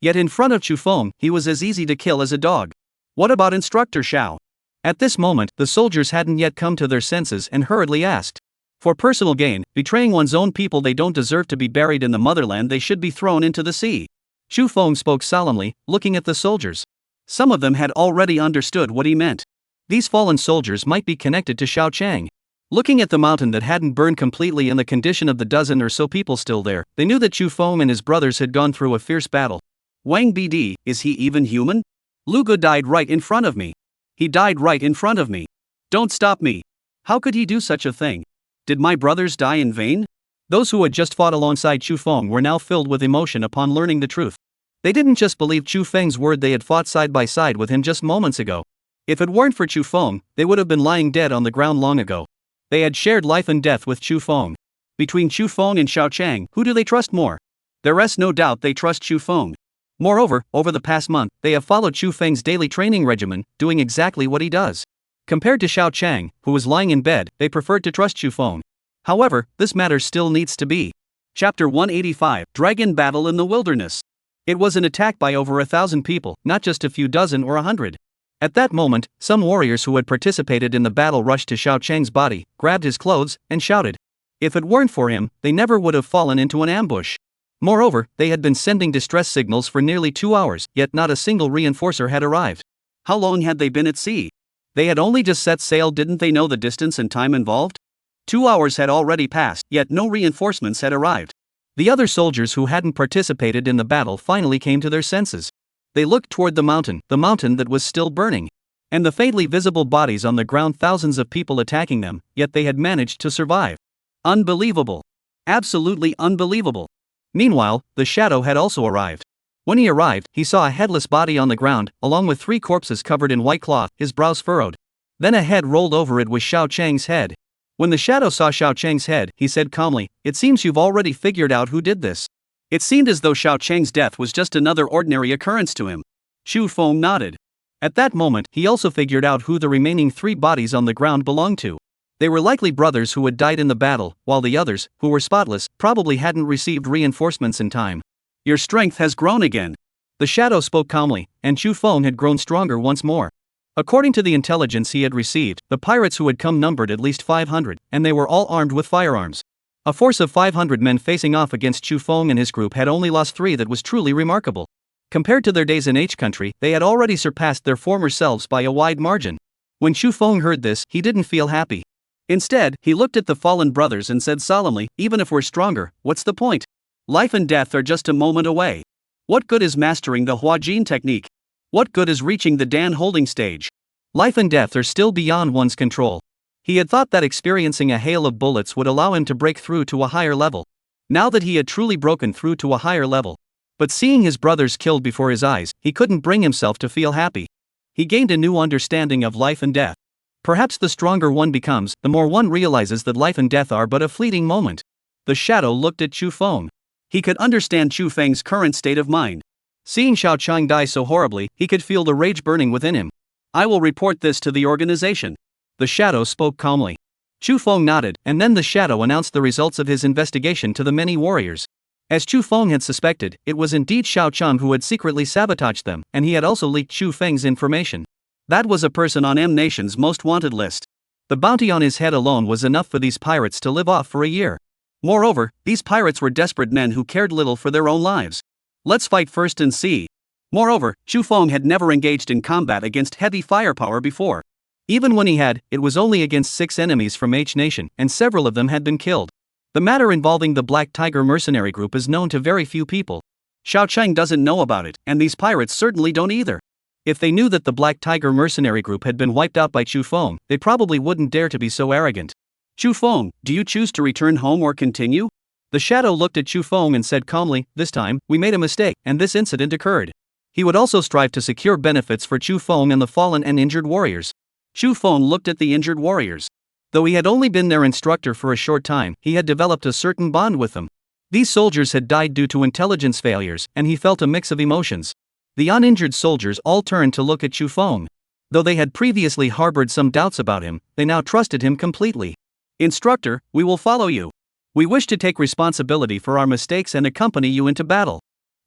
Yet in front of Chu Feng, he was as easy to kill as a dog. What about Instructor Xiao? At this moment, the soldiers hadn't yet come to their senses and hurriedly asked. For personal gain, betraying one's own people, they don't deserve to be buried in the motherland, they should be thrown into the sea. Chu Feng spoke solemnly, looking at the soldiers. Some of them had already understood what he meant. These fallen soldiers might be connected to Xiao Chang. Looking at the mountain that hadn't burned completely and the condition of the dozen or so people still there, they knew that Chu Feng and his brothers had gone through a fierce battle. Wang BD, is he even human? Lu Gu died right in front of me. He died right in front of me. Don't stop me. How could he do such a thing? Did my brothers die in vain? Those who had just fought alongside Chu Feng were now filled with emotion upon learning the truth. They didn't just believe Chu Feng's word, they had fought side by side with him just moments ago. If it weren't for Chu Feng, they would have been lying dead on the ground long ago. They had shared life and death with Chu Feng. Between Chu Feng and Xiao Chang, who do they trust more? There is no doubt they trust Chu Feng. Moreover, over the past month, they have followed Chu Feng's daily training regimen, doing exactly what he does. Compared to Xiao Chang, who was lying in bed, they preferred to trust Chu Feng. However, this matter still needs to be. Chapter 185, Dragon Battle in the Wilderness. It was an attack by over 1,000 people, not just a few dozen or 100. At that moment, some warriors who had participated in the battle rushed to Xiao Chang's body, grabbed his clothes, and shouted. If it weren't for him, they never would have fallen into an ambush. Moreover, they had been sending distress signals for nearly 2 hours, yet not a single reinforcer had arrived. How long had they been at sea? They had only just set sail. Didn't they know the distance and time involved? 2 hours had already passed, yet no reinforcements had arrived. The other soldiers who hadn't participated in the battle finally came to their senses. They looked toward the mountain that was still burning. And the faintly visible bodies on the ground, thousands of people attacking them, yet they had managed to survive. Unbelievable. Absolutely unbelievable. Meanwhile, the shadow had also arrived. When he arrived, he saw a headless body on the ground, along with 3 corpses covered in white cloth, his brows furrowed. Then a head rolled over. It was Xiao Chang's head. When the shadow saw Xiao Chang's head, he said calmly, "It seems you've already figured out who did this." It seemed as though Xiao Chang's death was just another ordinary occurrence to him. Chu Feng nodded. At that moment, he also figured out who the remaining 3 bodies on the ground belonged to. They were likely brothers who had died in the battle, while the others, who were spotless, probably hadn't received reinforcements in time. Your strength has grown again. The shadow spoke calmly, and Chu Feng had grown stronger once more. According to the intelligence he had received, the pirates who had come numbered at least 500, and they were all armed with firearms. A force of 500 men facing off against Chu Feng and his group had only lost 3. That was truly remarkable. Compared to their days in H country, they had already surpassed their former selves by a wide margin. When Chu Feng heard this, he didn't feel happy. Instead, he looked at the fallen brothers and said solemnly, "Even if we're stronger, what's the point? Life and death are just a moment away. What good is mastering the Huajin technique? What good is reaching the Dan holding stage? Life and death are still beyond one's control." He had thought that experiencing a hail of bullets would allow him to break through to a higher level. Now that he had truly broken through to a higher level. But seeing his brothers killed before his eyes, he couldn't bring himself to feel happy. He gained a new understanding of life and death. Perhaps the stronger one becomes, the more one realizes that life and death are but a fleeting moment. The shadow looked at Chu Feng. He could understand Chu Feng's current state of mind. Seeing Xiao Chang die so horribly, he could feel the rage burning within him. "I will report this to the organization." The shadow spoke calmly. Chu Feng nodded, and then the shadow announced the results of his investigation to the many warriors. As Chu Feng had suspected, it was indeed Xiao Chang who had secretly sabotaged them, and he had also leaked Chu Feng's information. That was a person on M Nation's most wanted list. The bounty on his head alone was enough for these pirates to live off for a year. Moreover, these pirates were desperate men who cared little for their own lives. Let's fight first and see. Moreover, Chu Feng had never engaged in combat against heavy firepower before. Even when he had, it was only against 6 enemies from H Nation, and several of them had been killed. The matter involving the Black Tiger mercenary group is known to very few people. Xiao Chang doesn't know about it, and these pirates certainly don't either. If they knew that the Black Tiger mercenary group had been wiped out by Chu Feng, they probably wouldn't dare to be so arrogant. "Chu Feng, do you choose to return home or continue?" The shadow looked at Chu Feng and said calmly, "This time, we made a mistake, and this incident occurred." He would also strive to secure benefits for Chu Feng and the fallen and injured warriors. Chu Feng looked at the injured warriors. Though he had only been their instructor for a short time, he had developed a certain bond with them. These soldiers had died due to intelligence failures, and he felt a mix of emotions. The uninjured soldiers all turned to look at Chu Feng. Though they had previously harbored some doubts about him, they now trusted him completely. "Instructor, we will follow you. We wish to take responsibility for our mistakes and accompany you into battle."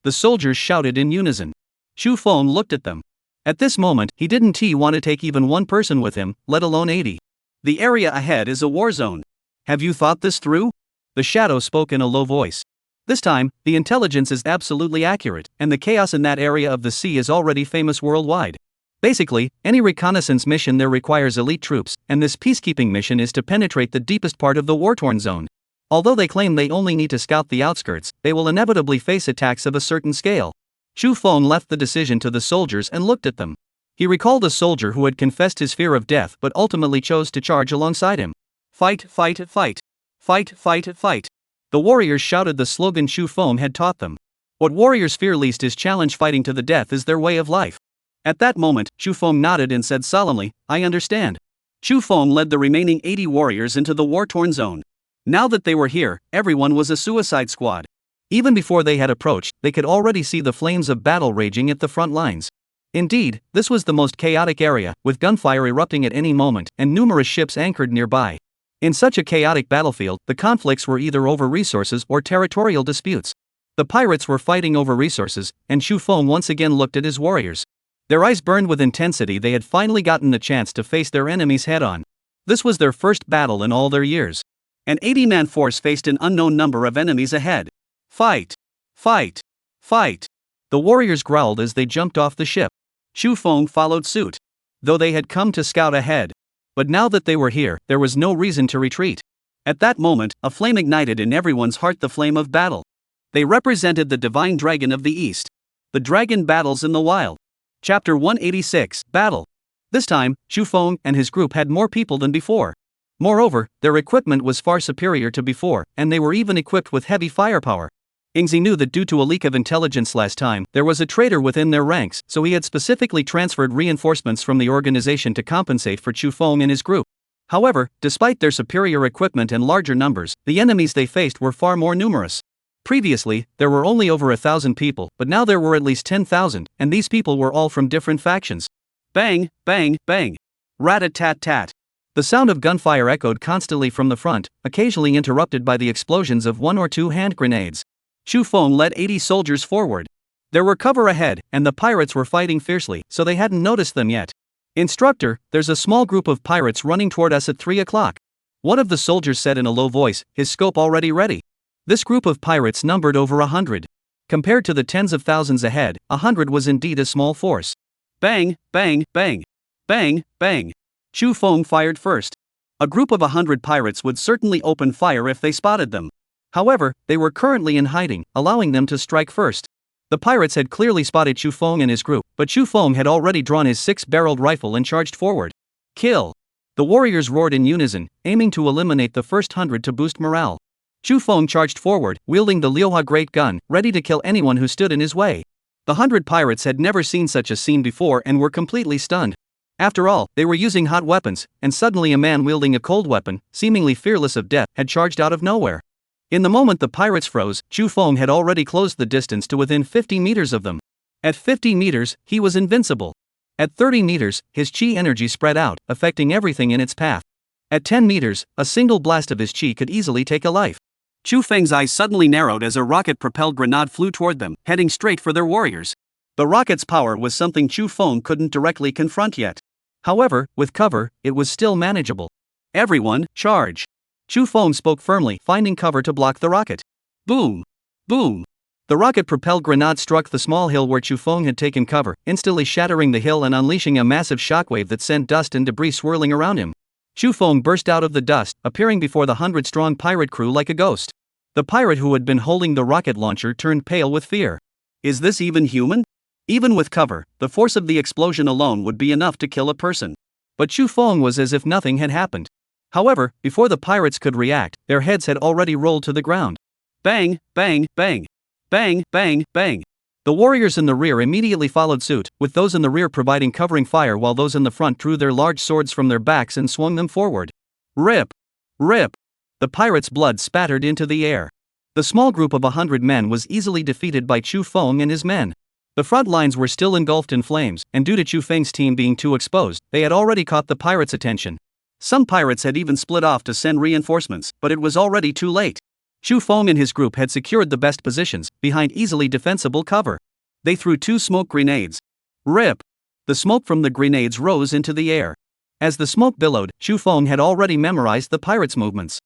The soldiers shouted in unison. Chu Feng looked at them. At this moment, he didn't want to take even one person with him, let alone 80. "The area ahead is a war zone. Have you thought this through?" The shadow spoke in a low voice. This time, the intelligence is absolutely accurate, and the chaos in that area of the sea is already famous worldwide. Basically, any reconnaissance mission there requires elite troops, and this peacekeeping mission is to penetrate the deepest part of the war-torn zone. Although they claim they only need to scout the outskirts, they will inevitably face attacks of a certain scale. Chu Feng left the decision to the soldiers and looked at them. He recalled a soldier who had confessed his fear of death but ultimately chose to charge alongside him. "Fight, fight, fight. Fight, fight, fight." The warriors shouted the slogan Chu Feng had taught them. What warriors fear least is challenge. Fighting to the death is their way of life. At that moment, Chu Feng nodded and said solemnly, "I understand." Chu Feng led the remaining 80 warriors into the war-torn zone. Now that they were here, everyone was a suicide squad. Even before they had approached, they could already see the flames of battle raging at the front lines. Indeed, this was the most chaotic area, with gunfire erupting at any moment and numerous ships anchored nearby. In such a chaotic battlefield, the conflicts were either over resources or territorial disputes. The pirates were fighting over resources, and Xu Feng once again looked at his warriors. Their eyes burned with intensity. They had finally gotten the chance to face their enemies head-on. This was their first battle in all their years. An 80-man force faced an unknown number of enemies ahead. Fight! Fight! Fight! The warriors growled as they jumped off the ship. Xu Feng followed suit. Though they had come to scout ahead. But now that they were here, there was no reason to retreat. At that moment, a flame ignited in everyone's heart, the flame of battle. They represented the divine dragon of the East. The dragon battles in the wild. Chapter 186, Battle. This time, Xu Feng and his group had more people than before. Moreover, their equipment was far superior to before, and they were even equipped with heavy firepower. Ingzi knew that due to a leak of intelligence last time, there was a traitor within their ranks, so he had specifically transferred reinforcements from the organization to compensate for Xu Feng and his group. However, despite their superior equipment and larger numbers, the enemies they faced were far more numerous. Previously, there were only over 1,000 people, but now there were at least 10,000, and these people were all from different factions. Bang, bang, bang. Rat-a-tat-tat. The sound of gunfire echoed constantly from the front, occasionally interrupted by the explosions of 1 or 2 hand grenades. Xu Feng led 80 soldiers forward. There were cover ahead, and the pirates were fighting fiercely, so they hadn't noticed them yet. Instructor, there's a small group of pirates running toward us at 3 o'clock. One of the soldiers said in a low voice, his scope already ready. This group of pirates numbered over 100. Compared to the tens of thousands ahead, 100 was indeed a small force. Bang, bang, bang. Bang, bang. Xu Feng fired first. A group of 100 pirates would certainly open fire if they spotted them. However, they were currently in hiding, allowing them to strike first. The pirates had clearly spotted Xu Feng and his group, but Xu Feng had already drawn his 6-barreled rifle and charged forward. Kill! The warriors roared in unison, aiming to eliminate the first 100 to boost morale. Xu Feng charged forward, wielding the Liuhua great gun, ready to kill anyone who stood in his way. The 100 pirates had never seen such a scene before and were completely stunned. After all, they were using hot weapons, and suddenly a man wielding a cold weapon, seemingly fearless of death, had charged out of nowhere. In the moment the pirates froze, Xu Feng had already closed the distance to within 50 meters of them. At 50 meters, he was invincible. At 30 meters, his chi energy spread out, affecting everything in its path. At 10 meters, a single blast of his chi could easily take a life. Xu Feng's eyes suddenly narrowed as a rocket-propelled grenade flew toward them, heading straight for their warriors. The rocket's power was something Xu Feng couldn't directly confront yet. However, with cover, it was still manageable. Everyone, charge! Xu Feng spoke firmly, finding cover to block the rocket. Boom! Boom! The rocket-propelled grenade struck the small hill where Xu Feng had taken cover, instantly shattering the hill and unleashing a massive shockwave that sent dust and debris swirling around him. Xu Feng burst out of the dust, appearing before the 100-strong pirate crew like a ghost. The pirate who had been holding the rocket launcher turned pale with fear. Is this even human? Even with cover, the force of the explosion alone would be enough to kill a person. But Xu Feng was as if nothing had happened. However, before the pirates could react, their heads had already rolled to the ground. Bang, bang, bang. Bang, bang, bang. The warriors in the rear immediately followed suit, with those in the rear providing covering fire while those in the front drew their large swords from their backs and swung them forward. Rip! Rip! The pirates' blood spattered into the air. The small group of 100 men was easily defeated by Xu Feng and his men. The front lines were still engulfed in flames, and due to Xu Feng's team being too exposed, they had already caught the pirates' attention. Some pirates had even split off to send reinforcements, but it was already too late. Xu Feng and his group had secured the best positions, behind easily defensible cover. They threw 2 smoke grenades. Rip! The smoke from the grenades rose into the air. As the smoke billowed, Xu Feng had already memorized the pirates' movements.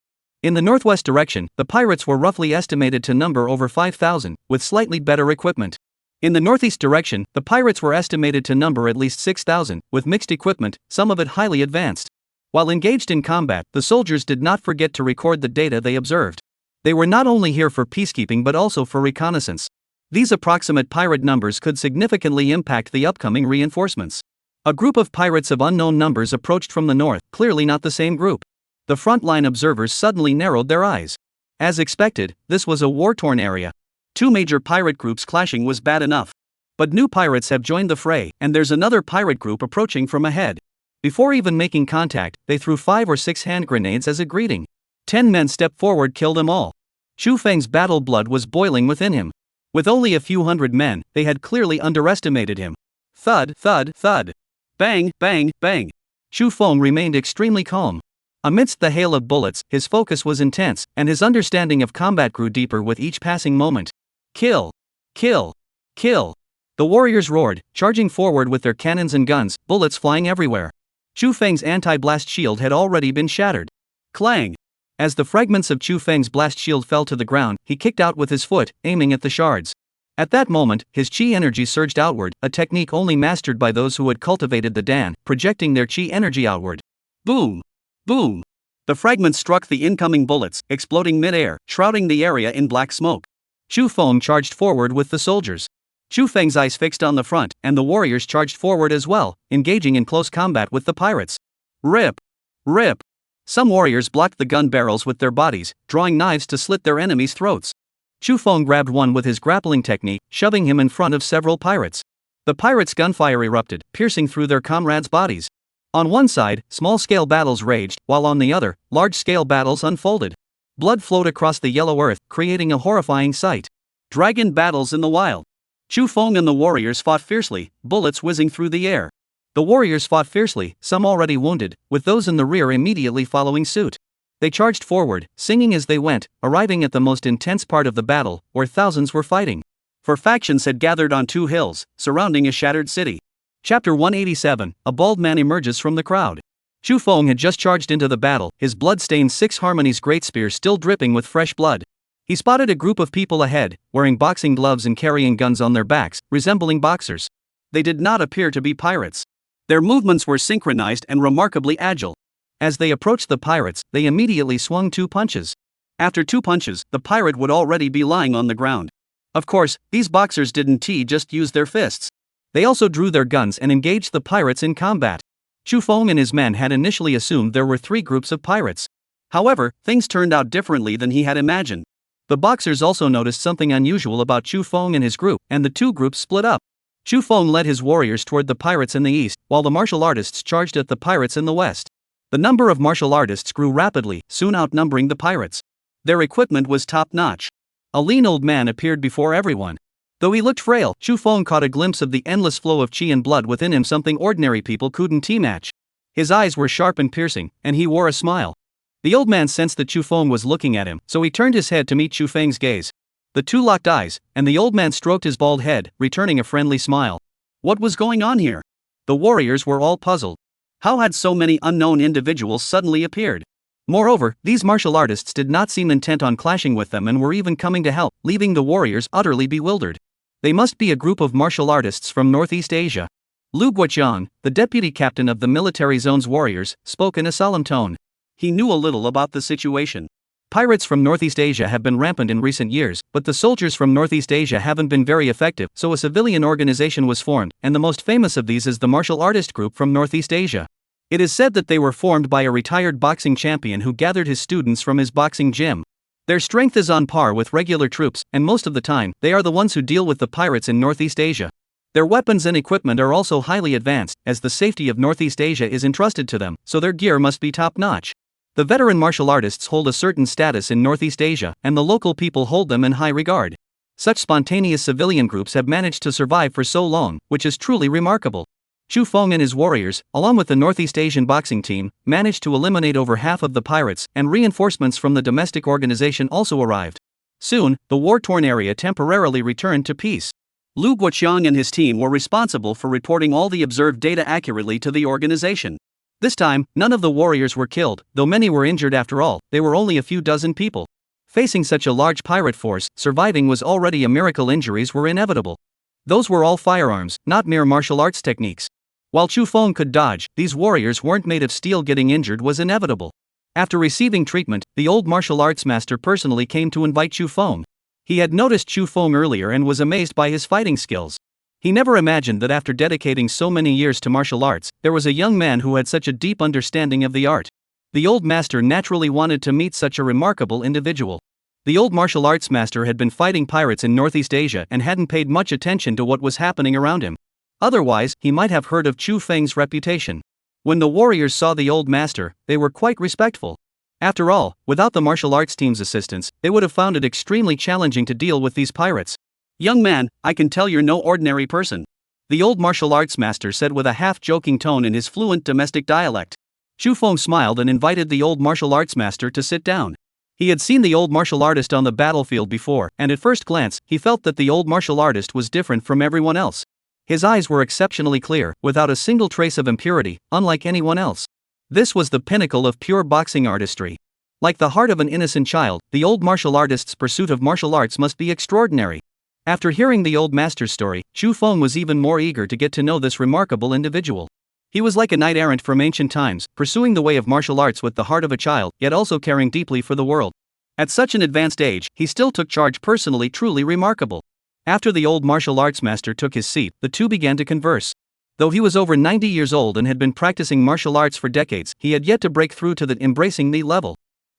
In the northwest direction, the pirates were roughly estimated to number over 5,000, with slightly better equipment. In the northeast direction, the pirates were estimated to number at least 6,000, with mixed equipment, some of it highly advanced. While engaged in combat, the soldiers did not forget to record the data they observed. They were not only here for peacekeeping but also for reconnaissance. These approximate pirate numbers could significantly impact the upcoming reinforcements. A group of pirates of unknown numbers approached from the north, clearly not the same group. The frontline observers suddenly narrowed their eyes. As expected, this was a war-torn area. 2 major pirate groups clashing was bad enough. But new pirates have joined the fray, and there's another pirate group approaching from ahead. Before even making contact, they threw 5 or 6 hand grenades as a greeting. 10 men stepped forward, killed them all. Chu Feng's battle blood was boiling within him. With only a few hundred men, they had clearly underestimated him. Thud, thud, thud. Bang, bang, bang. Chu Feng remained extremely calm. Amidst the hail of bullets, his focus was intense, and his understanding of combat grew deeper with each passing moment. Kill! Kill! Kill! The warriors roared, charging forward with their cannons and guns, bullets flying everywhere. Chu Feng's anti-blast shield had already been shattered. Clang! As the fragments of Chu Feng's blast shield fell to the ground, he kicked out with his foot, aiming at the shards. At that moment, his chi energy surged outward, a technique only mastered by those who had cultivated the Dan, projecting their chi energy outward. Boom! Boom! The fragments struck the incoming bullets, exploding mid-air, shrouding the area in black smoke. Chu Feng charged forward with the soldiers. Chu Feng's eyes fixed on the front, and the warriors charged forward as well, engaging in close combat with the pirates. Rip! Rip! Some warriors blocked the gun barrels with their bodies, drawing knives to slit their enemies' throats. Chu Feng grabbed one with his grappling technique, shoving him in front of several pirates. The pirates' gunfire erupted, piercing through their comrades' bodies. On one side, small-scale battles raged, while on the other, large-scale battles unfolded. Blood flowed across the yellow earth, creating a horrifying sight. Dragon battles in the wild. Chu Feng and the warriors fought fiercely, bullets whizzing through the air. The warriors fought fiercely, some already wounded, with those in the rear immediately following suit. They charged forward, singing as they went, arriving at the most intense part of the battle, where thousands were fighting. For factions had gathered on two hills, surrounding a shattered city. Chapter 187, a bald man emerges from the crowd. Chu Feng had just charged into the battle, his blood-stained Six Harmonies great spear still dripping with fresh blood. He spotted a group of people ahead, wearing boxing gloves and carrying guns on their backs, resembling boxers. They did not appear to be pirates. Their movements were synchronized and remarkably agile. As they approached the pirates, they immediately swung 2 punches. After 2 punches, the pirate would already be lying on the ground. Of course, these boxers didn't just use their fists. They also drew their guns and engaged the pirates in combat. Chu Feng and his men had initially assumed there were 3 groups of pirates. However, things turned out differently than he had imagined. The boxers also noticed something unusual about Chu Feng and his group, and the 2 groups split up. Chu Feng led his warriors toward the pirates in the east, while the martial artists charged at the pirates in the west. The number of martial artists grew rapidly, soon outnumbering the pirates. Their equipment was top-notch. A lean old man appeared before everyone. Though he looked frail, Chu Feng caught a glimpse of the endless flow of chi and blood within him, something ordinary people couldn't match. His eyes were sharp and piercing, and he wore a smile. The old man sensed that Chu Feng was looking at him, so he turned his head to meet Chu Feng's gaze. The 2 locked eyes, and the old man stroked his bald head, returning a friendly smile. What was going on here? The warriors were all puzzled. How had so many unknown individuals suddenly appeared? Moreover, these martial artists did not seem intent on clashing with them and were even coming to help, leaving the warriors utterly bewildered. They must be a group of martial artists from Northeast Asia. Lu Guoqiang, the deputy captain of the military zone's warriors, spoke in a solemn tone. He knew a little about the situation. Pirates from Northeast Asia have been rampant in recent years, but the soldiers from Northeast Asia haven't been very effective, so a civilian organization was formed, and the most famous of these is the martial artist group from Northeast Asia. It is said that they were formed by a retired boxing champion who gathered his students from his boxing gym. Their strength is on par with regular troops, and most of the time, they are the ones who deal with the pirates in Northeast Asia. Their weapons and equipment are also highly advanced, as the safety of Northeast Asia is entrusted to them, so their gear must be top-notch. The veteran martial artists hold a certain status in Northeast Asia, and the local people hold them in high regard. Such spontaneous civilian groups have managed to survive for so long, which is truly remarkable. Chu Feng and his warriors, along with the Northeast Asian boxing team, managed to eliminate over half of the pirates, and reinforcements from the domestic organization also arrived. Soon, the war-torn area temporarily returned to peace. Lu Guoqiang and his team were responsible for reporting all the observed data accurately to the organization. This time, none of the warriors were killed, though many were injured. After all, they were only a few dozen people. Facing such a large pirate force, surviving was already a miracle. Injuries were inevitable. Those were all firearms, not mere martial arts techniques. While Chu Feng could dodge, these warriors weren't made of steel. Getting injured was inevitable. After receiving treatment, the old martial arts master personally came to invite Chu Feng. He had noticed Chu Feng earlier and was amazed by his fighting skills. He never imagined that after dedicating so many years to martial arts, there was a young man who had such a deep understanding of the art. The old master naturally wanted to meet such a remarkable individual. The old martial arts master had been fighting pirates in Northeast Asia and hadn't paid much attention to what was happening around him. Otherwise, he might have heard of Chu Feng's reputation. When the warriors saw the old master, they were quite respectful. After all, without the martial arts team's assistance, they would have found it extremely challenging to deal with these pirates. Young man, I can tell you're no ordinary person, the old martial arts master said with a half-joking tone in his fluent domestic dialect. Chu Feng smiled and invited the old martial arts master to sit down. He had seen the old martial artist on the battlefield before, and at first glance, he felt that the old martial artist was different from everyone else. His eyes were exceptionally clear, without a single trace of impurity, unlike anyone else. This was the pinnacle of pure boxing artistry. Like the heart of an innocent child, the old martial artist's pursuit of martial arts must be extraordinary. After hearing the old master's story, Chu Feng was even more eager to get to know this remarkable individual. He was like a knight-errant from ancient times, pursuing the way of martial arts with the heart of a child, yet also caring deeply for the world. At such an advanced age, he still took charge personally, truly remarkable. After the old martial arts master took his seat, the two began to converse. Though he was over 90 years old and had been practicing martial arts for decades, he had yet to break through to the embracing the level.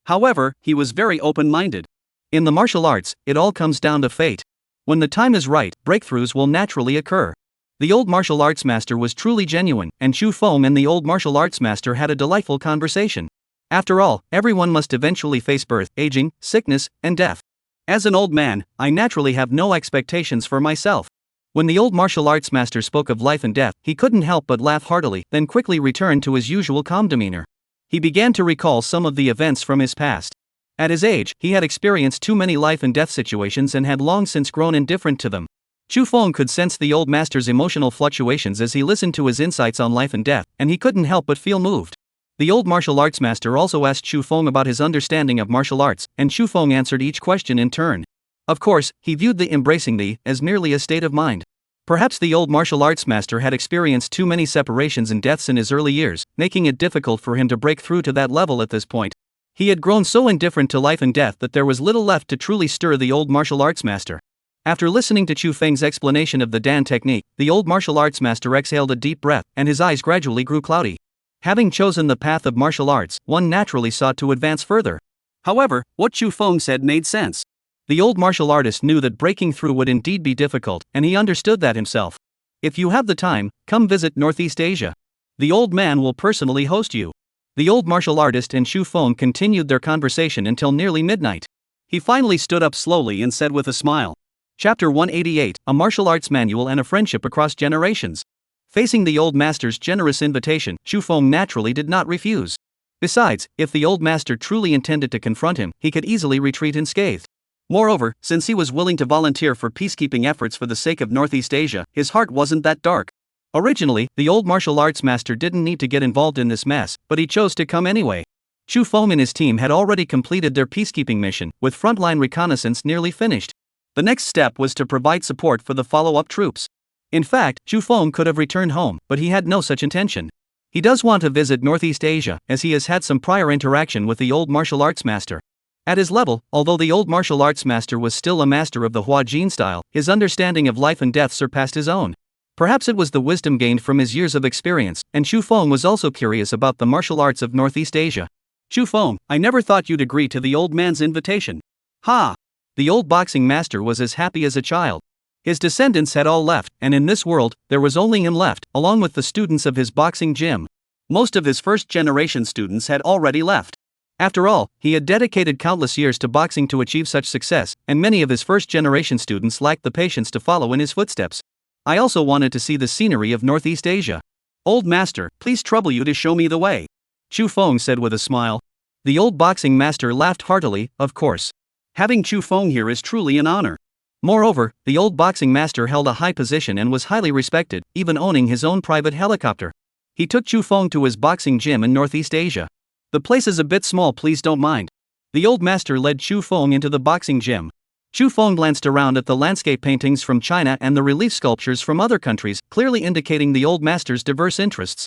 However, he was very open-minded. In the martial arts, it all comes down to fate. When the time is right, breakthroughs will naturally occur. The old martial arts master was truly genuine, and Chu Feng and the old martial arts master had a delightful conversation. After all, everyone must eventually face birth, aging, sickness, and death. As an old man, I naturally have no expectations for myself. When the old martial arts master spoke of life and death, he couldn't help but laugh heartily, then quickly returned to his usual calm demeanor. He began to recall some of the events from his past. At his age, he had experienced too many life and death situations and had long since grown indifferent to them. Chu Feng could sense the old master's emotional fluctuations as he listened to his insights on life and death, and he couldn't help but feel moved. The old martial arts master also asked Chu Feng about his understanding of martial arts, and Chu Feng answered each question in turn. Of course, he viewed the embracing the as merely a state of mind. Perhaps the old martial arts master had experienced too many separations and deaths in his early years, making it difficult for him to break through to that level at this point. He had grown so indifferent to life and death that there was little left to truly stir the old martial arts master. After listening to Chu Feng's explanation of the Dan technique, the old martial arts master exhaled a deep breath, and his eyes gradually grew cloudy. Having chosen the path of martial arts, one naturally sought to advance further. However, what Chu Feng said made sense. The old martial artist knew that breaking through would indeed be difficult, and he understood that himself. If you have the time, come visit Northeast Asia. The old man will personally host you. The old martial artist and Chu Feng continued their conversation until nearly midnight. He finally stood up slowly and said with a smile. Chapter 188, A Martial Arts Manual and a Friendship Across Generations. Facing the old master's generous invitation, Chu Feng naturally did not refuse. Besides, if the old master truly intended to confront him, he could easily retreat unscathed. Moreover, since he was willing to volunteer for peacekeeping efforts for the sake of Northeast Asia, his heart wasn't that dark. Originally, the old martial arts master didn't need to get involved in this mess, but he chose to come anyway. Chu Feng and his team had already completed their peacekeeping mission, with frontline reconnaissance nearly finished. The next step was to provide support for the follow-up troops. In fact, Chu Feng could have returned home, but he had no such intention. He does want to visit Northeast Asia, as he has had some prior interaction with the old martial arts master. At his level, although the old martial arts master was still a master of the Hua Jin style, his understanding of life and death surpassed his own. Perhaps it was the wisdom gained from his years of experience, and Chu Feng was also curious about the martial arts of Northeast Asia. Chu Feng, I never thought you'd agree to the old man's invitation. Ha! The old boxing master was as happy as a child. His descendants had all left, and in this world, there was only him left, along with the students of his boxing gym. Most of his first-generation students had already left. After all, he had dedicated countless years to boxing to achieve such success, and many of his first-generation students lacked the patience to follow in his footsteps. I also wanted to see the scenery of Northeast Asia. Old master, please trouble you to show me the way. Chu Feng said with a smile. The old boxing master laughed heartily, of course. Having Chu Feng here is truly an honor. Moreover, the old boxing master held a high position and was highly respected, even owning his own private helicopter. He took Chu Feng to his boxing gym in Northeast Asia. The place is a bit small, please don't mind. The old master led Chu Feng into the boxing gym. Chu Feng glanced around at the landscape paintings from China and the relief sculptures from other countries, clearly indicating the old master's diverse interests.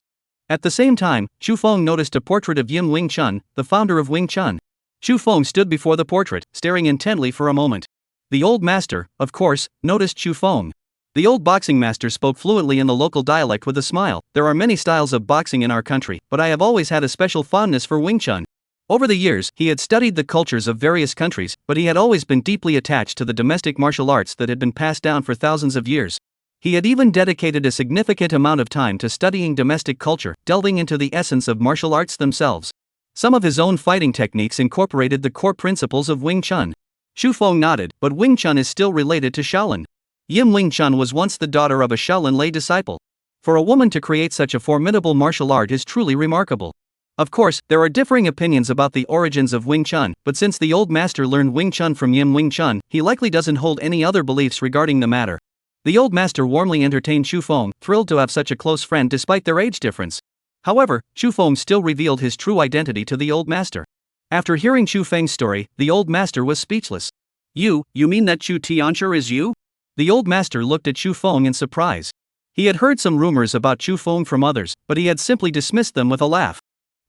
At the same time, Chu Feng noticed a portrait of Yin Wing Chun, the founder of Wing Chun. Chu Feng stood before the portrait, staring intently for a moment. The old master, of course, noticed Chu Feng. The old boxing master spoke fluently in the local dialect with a smile. There are many styles of boxing in our country, but I have always had a special fondness for Wing Chun. Over the years, he had studied the cultures of various countries, but he had always been deeply attached to the domestic martial arts that had been passed down for thousands of years. He had even dedicated a significant amount of time to studying domestic culture, delving into the essence of martial arts themselves. Some of his own fighting techniques incorporated the core principles of Wing Chun. Xu Feng nodded, but Wing Chun is still related to Shaolin. Yim Wing Chun was once the daughter of a Shaolin lay disciple. For a woman to create such a formidable martial art is truly remarkable. Of course, there are differing opinions about the origins of Wing Chun, but since the old master learned Wing Chun from Yim Wing Chun, he likely doesn't hold any other beliefs regarding the matter. The old master warmly entertained Xu Feng, thrilled to have such a close friend despite their age difference. However, Xu Feng still revealed his true identity to the old master. After hearing Xu Feng's story, the old master was speechless. You mean that Xu Tianshi is you? The old master looked at Xu Feng in surprise. He had heard some rumors about Xu Feng from others, but he had simply dismissed them with a laugh.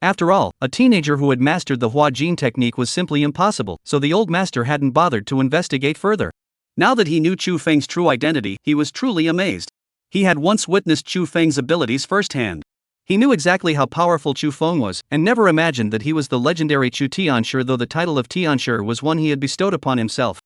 After all, a teenager who had mastered the Hua Jin technique was simply impossible, so the old master hadn't bothered to investigate further. Now that he knew Xu Feng's true identity, he was truly amazed. He had once witnessed Xu Feng's abilities firsthand. He knew exactly how powerful Xu Feng was, and never imagined that he was the legendary Xu Tianshi, though the title of Tianshi was one he had bestowed upon himself.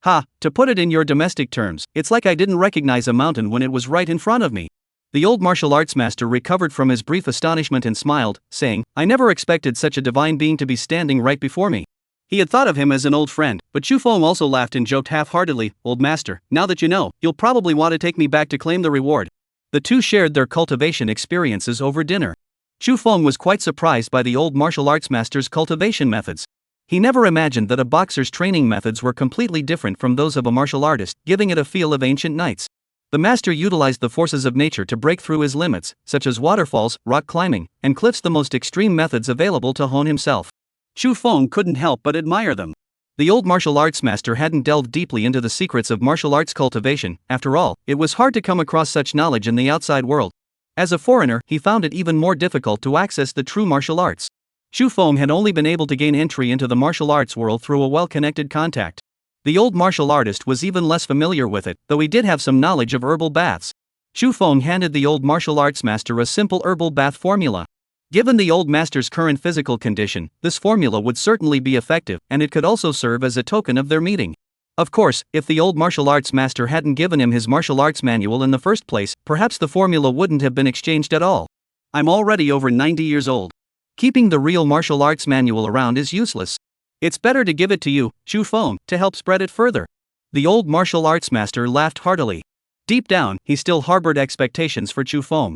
To put it in your domestic terms, it's like I didn't recognize a mountain when it was right in front of me. The old martial arts master recovered from his brief astonishment and smiled, saying, I never expected such a divine being to be standing right before me. He had thought of him as an old friend, but Xu Feng also laughed and joked half-heartedly, Old master, now that you know, you'll probably want to take me back to claim the reward. The two shared their cultivation experiences over dinner. Xu Feng was quite surprised by the old martial arts master's cultivation methods. He never imagined that a boxer's training methods were completely different from those of a martial artist, giving it a feel of ancient knights. The master utilized the forces of nature to break through his limits, such as waterfalls, rock climbing, and cliffs, the most extreme methods available to hone himself. Xu Feng couldn't help but admire them. The old martial arts master hadn't delved deeply into the secrets of martial arts cultivation. After all, it was hard to come across such knowledge in the outside world. As a foreigner, he found it even more difficult to access the true martial arts. Xu Feng had only been able to gain entry into the martial arts world through a well-connected contact. The old martial artist was even less familiar with it, though he did have some knowledge of herbal baths. Xu Feng handed the old martial arts master a simple herbal bath formula. Given the old master's current physical condition, this formula would certainly be effective, and it could also serve as a token of their meeting. Of course, if the old martial arts master hadn't given him his martial arts manual in the first place, perhaps the formula wouldn't have been exchanged at all. I'm already over 90 years old. Keeping the real martial arts manual around is useless. It's better to give it to you, Xu Feng, to help spread it further. The old martial arts master laughed heartily. Deep down, he still harbored expectations for Xu Feng.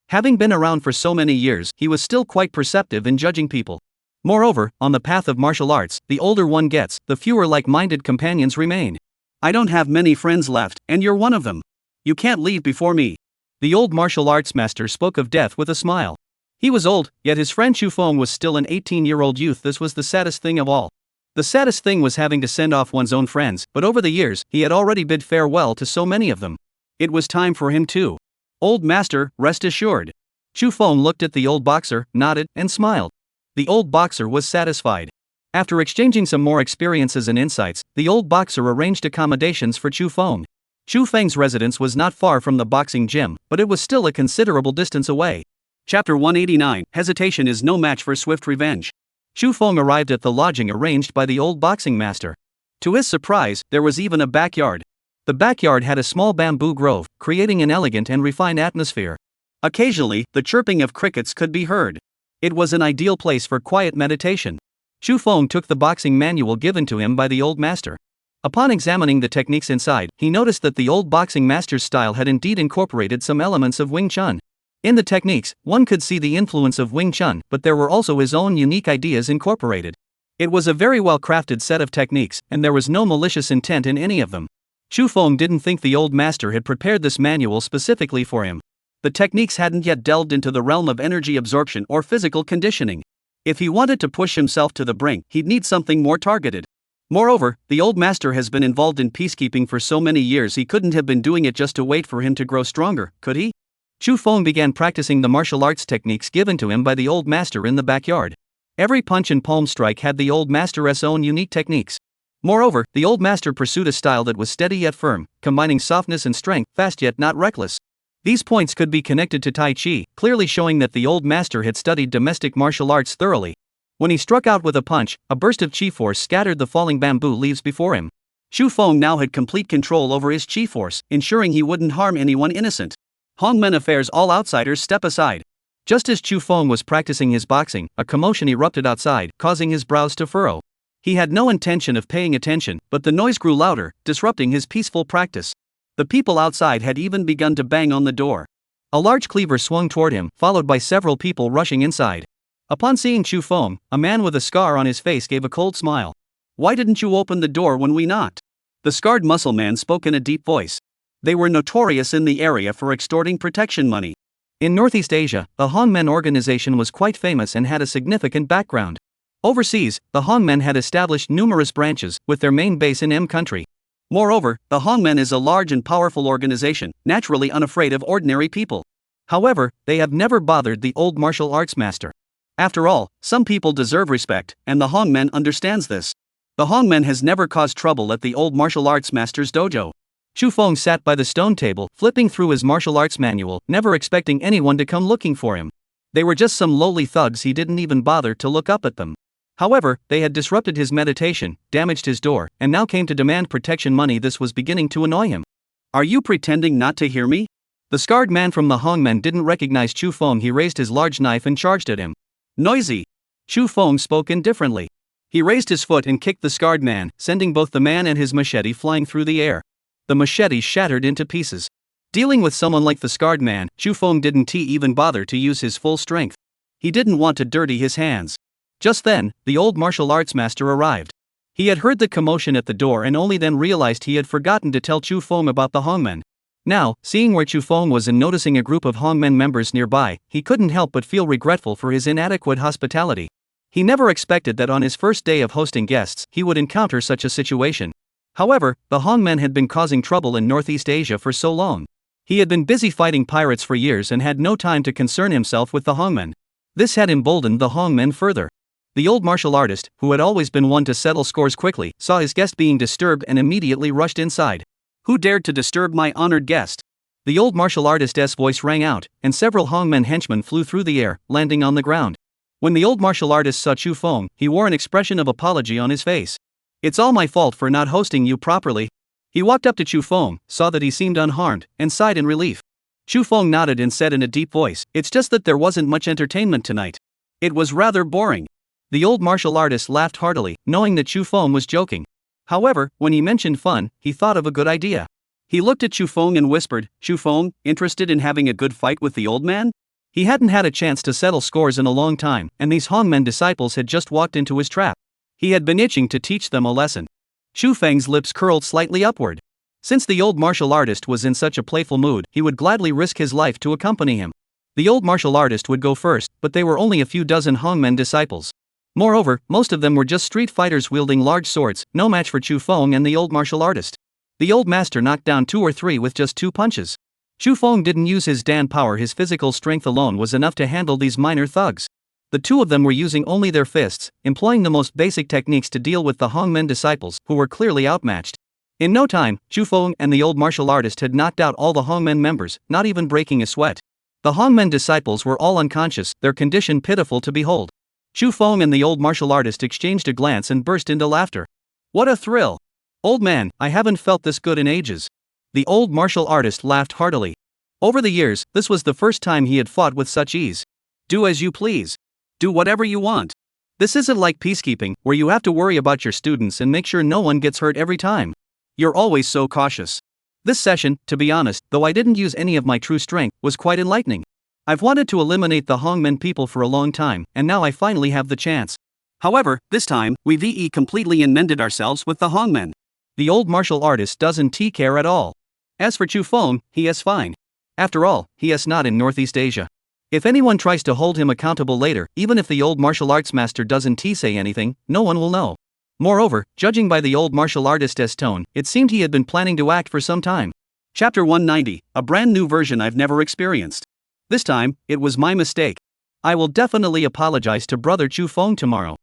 Having been around for so many years, he was still quite perceptive in judging people. Moreover, on the path of martial arts, the older one gets, the fewer like-minded companions remain. I don't have many friends left, and you're one of them. You can't leave before me. The old martial arts master spoke of death with a smile. He was old, yet his friend Xu Feng was still an 18-year-old youth. This was the saddest thing of all. The saddest thing was having to send off one's own friends, but over the years, he had already bid farewell to so many of them. It was time for him too. Old master, rest assured. Xu Feng looked at the old boxer, nodded, and smiled. The old boxer was satisfied. After exchanging some more experiences and insights, the old boxer arranged accommodations for Xu Feng. Xu Feng's residence was not far from the boxing gym, but it was still a considerable distance away. Chapter 189, Hesitation is no match for swift revenge. Xu Feng arrived at the lodging arranged by the old boxing master. To his surprise, there was even a backyard. The backyard had a small bamboo grove, creating an elegant and refined atmosphere. Occasionally, the chirping of crickets could be heard. It was an ideal place for quiet meditation. Xu Feng took the boxing manual given to him by the old master. Upon examining the techniques inside, he noticed that the old boxing master's style had indeed incorporated some elements of Wing Chun. In the techniques, one could see the influence of Wing Chun, but there were also his own unique ideas incorporated. It was a very well-crafted set of techniques, and there was no malicious intent in any of them. Xu Feng didn't think the old master had prepared this manual specifically for him. The techniques hadn't yet delved into the realm of energy absorption or physical conditioning. If he wanted to push himself to the brink, he'd need something more targeted. Moreover, the old master has been involved in peacekeeping for so many years, he couldn't have been doing it just to wait for him to grow stronger, could he? Xu Feng began practicing the martial arts techniques given to him by the old master in the backyard. Every punch and palm strike had the old master's own unique techniques. Moreover, the old master pursued a style that was steady yet firm, combining softness and strength, fast yet not reckless. These points could be connected to Tai Chi, clearly showing that the old master had studied domestic martial arts thoroughly. When he struck out with a punch, a burst of chi force scattered the falling bamboo leaves before him. Xu Feng now had complete control over his chi force, ensuring he wouldn't harm anyone innocent. Hongmen affairs, all outsiders step aside. Just as Chu Feng was practicing his boxing, a commotion erupted outside, causing his brows to furrow. He had no intention of paying attention, but the noise grew louder, disrupting his peaceful practice. The people outside had even begun to bang on the door. A large cleaver swung toward him, followed by several people rushing inside. Upon seeing Chu Feng, a man with a scar on his face gave a cold smile. "Why didn't you open the door when we knocked?" The scarred muscle man spoke in a deep voice. They were notorious in the area for extorting protection money. In Northeast Asia, the Hongmen organization was quite famous and had a significant background. Overseas, the Hongmen had established numerous branches, with their main base in M country. Moreover, the Hongmen is a large and powerful organization, naturally unafraid of ordinary people. However, they have never bothered the old martial arts master. After all, some people deserve respect, and the Hongmen understands this. The Hongmen has never caused trouble at the old martial arts master's dojo. Chu Feng sat by the stone table, flipping through his martial arts manual, never expecting anyone to come looking for him. They were just some lowly thugs, he didn't even bother to look up at them. However, they had disrupted his meditation, damaged his door, and now came to demand protection money. This was beginning to annoy him. "Are you pretending not to hear me?" The scarred man from the Hongmen didn't recognize Chu Feng. He raised his large knife and charged at him. "Noisy!" Chu Feng spoke indifferently. He raised his foot and kicked the scarred man, sending both the man and his machete flying through the air. The machete shattered into pieces. Dealing with someone like the scarred man, Chu Feng didn't even bother to use his full strength. He didn't want to dirty his hands. Just then, the old martial arts master arrived. He had heard the commotion at the door and only then realized he had forgotten to tell Chu Feng about the Hongmen. Now, seeing where Chu Feng was and noticing a group of Hongmen members nearby, he couldn't help but feel regretful for his inadequate hospitality. He never expected that on his first day of hosting guests, he would encounter such a situation. However, the Hongmen had been causing trouble in Northeast Asia for so long. He had been busy fighting pirates for years and had no time to concern himself with the Hongmen. This had emboldened the Hongmen further. The old martial artist, who had always been one to settle scores quickly, saw his guest being disturbed and immediately rushed inside. "Who dared to disturb my honored guest?" The old martial artist's voice rang out, and several Hongmen henchmen flew through the air, landing on the ground. When the old martial artist saw Chu Feng, he wore an expression of apology on his face. "It's all my fault for not hosting you properly." He walked up to Chu Feng, saw that he seemed unharmed, and sighed in relief. Chu Feng nodded and said in a deep voice, "It's just that there wasn't much entertainment tonight. It was rather boring." The old martial artist laughed heartily, knowing that Chu Feng was joking. However, when he mentioned fun, he thought of a good idea. He looked at Chu Feng and whispered, "Chu Feng, interested in having a good fight with the old man?" He hadn't had a chance to settle scores in a long time, and these Hongmen disciples had just walked into his trap. He had been itching to teach them a lesson. Chu Feng's lips curled slightly upward. Since the old martial artist was in such a playful mood, he would gladly risk his life to accompany him. The old martial artist would go first, but they were only a few dozen Hongmen disciples. Moreover, most of them were just street fighters wielding large swords, no match for Chu Feng and the old martial artist. The old master knocked down 2 or 3 with just 2 punches. Chu Feng didn't use his Dan power, his physical strength alone was enough to handle these minor thugs. The two of them were using only their fists, employing the most basic techniques to deal with the Hongmen disciples, who were clearly outmatched. In no time, Chu Feng and the old martial artist had knocked out all the Hongmen members, not even breaking a sweat. The Hongmen disciples were all unconscious, their condition pitiful to behold. Chu Feng and the old martial artist exchanged a glance and burst into laughter. "What a thrill! Old man, I haven't felt this good in ages." The old martial artist laughed heartily. Over the years, this was the first time he had fought with such ease. "Do as you please. Do whatever you want. This isn't like peacekeeping, where you have to worry about your students and make sure no one gets hurt every time. You're always so cautious." This session, to be honest, though I didn't use any of my true strength, was quite enlightening. I've wanted to eliminate the Hongmen people for a long time, and now I finally have the chance. However, this time, we've completely amended ourselves with the Hongmen. The old martial artist doesn't care at all. As for Chu Feng, he is fine. After all, he is not in Northeast Asia. If anyone tries to hold him accountable later, even if the old martial arts master doesn't say anything, no one will know. Moreover, judging by the old martial artist's tone, it seemed he had been planning to act for some time. Chapter 190, a brand new version I've never experienced. This time, it was my mistake. I will definitely apologize to brother Chu Feng tomorrow.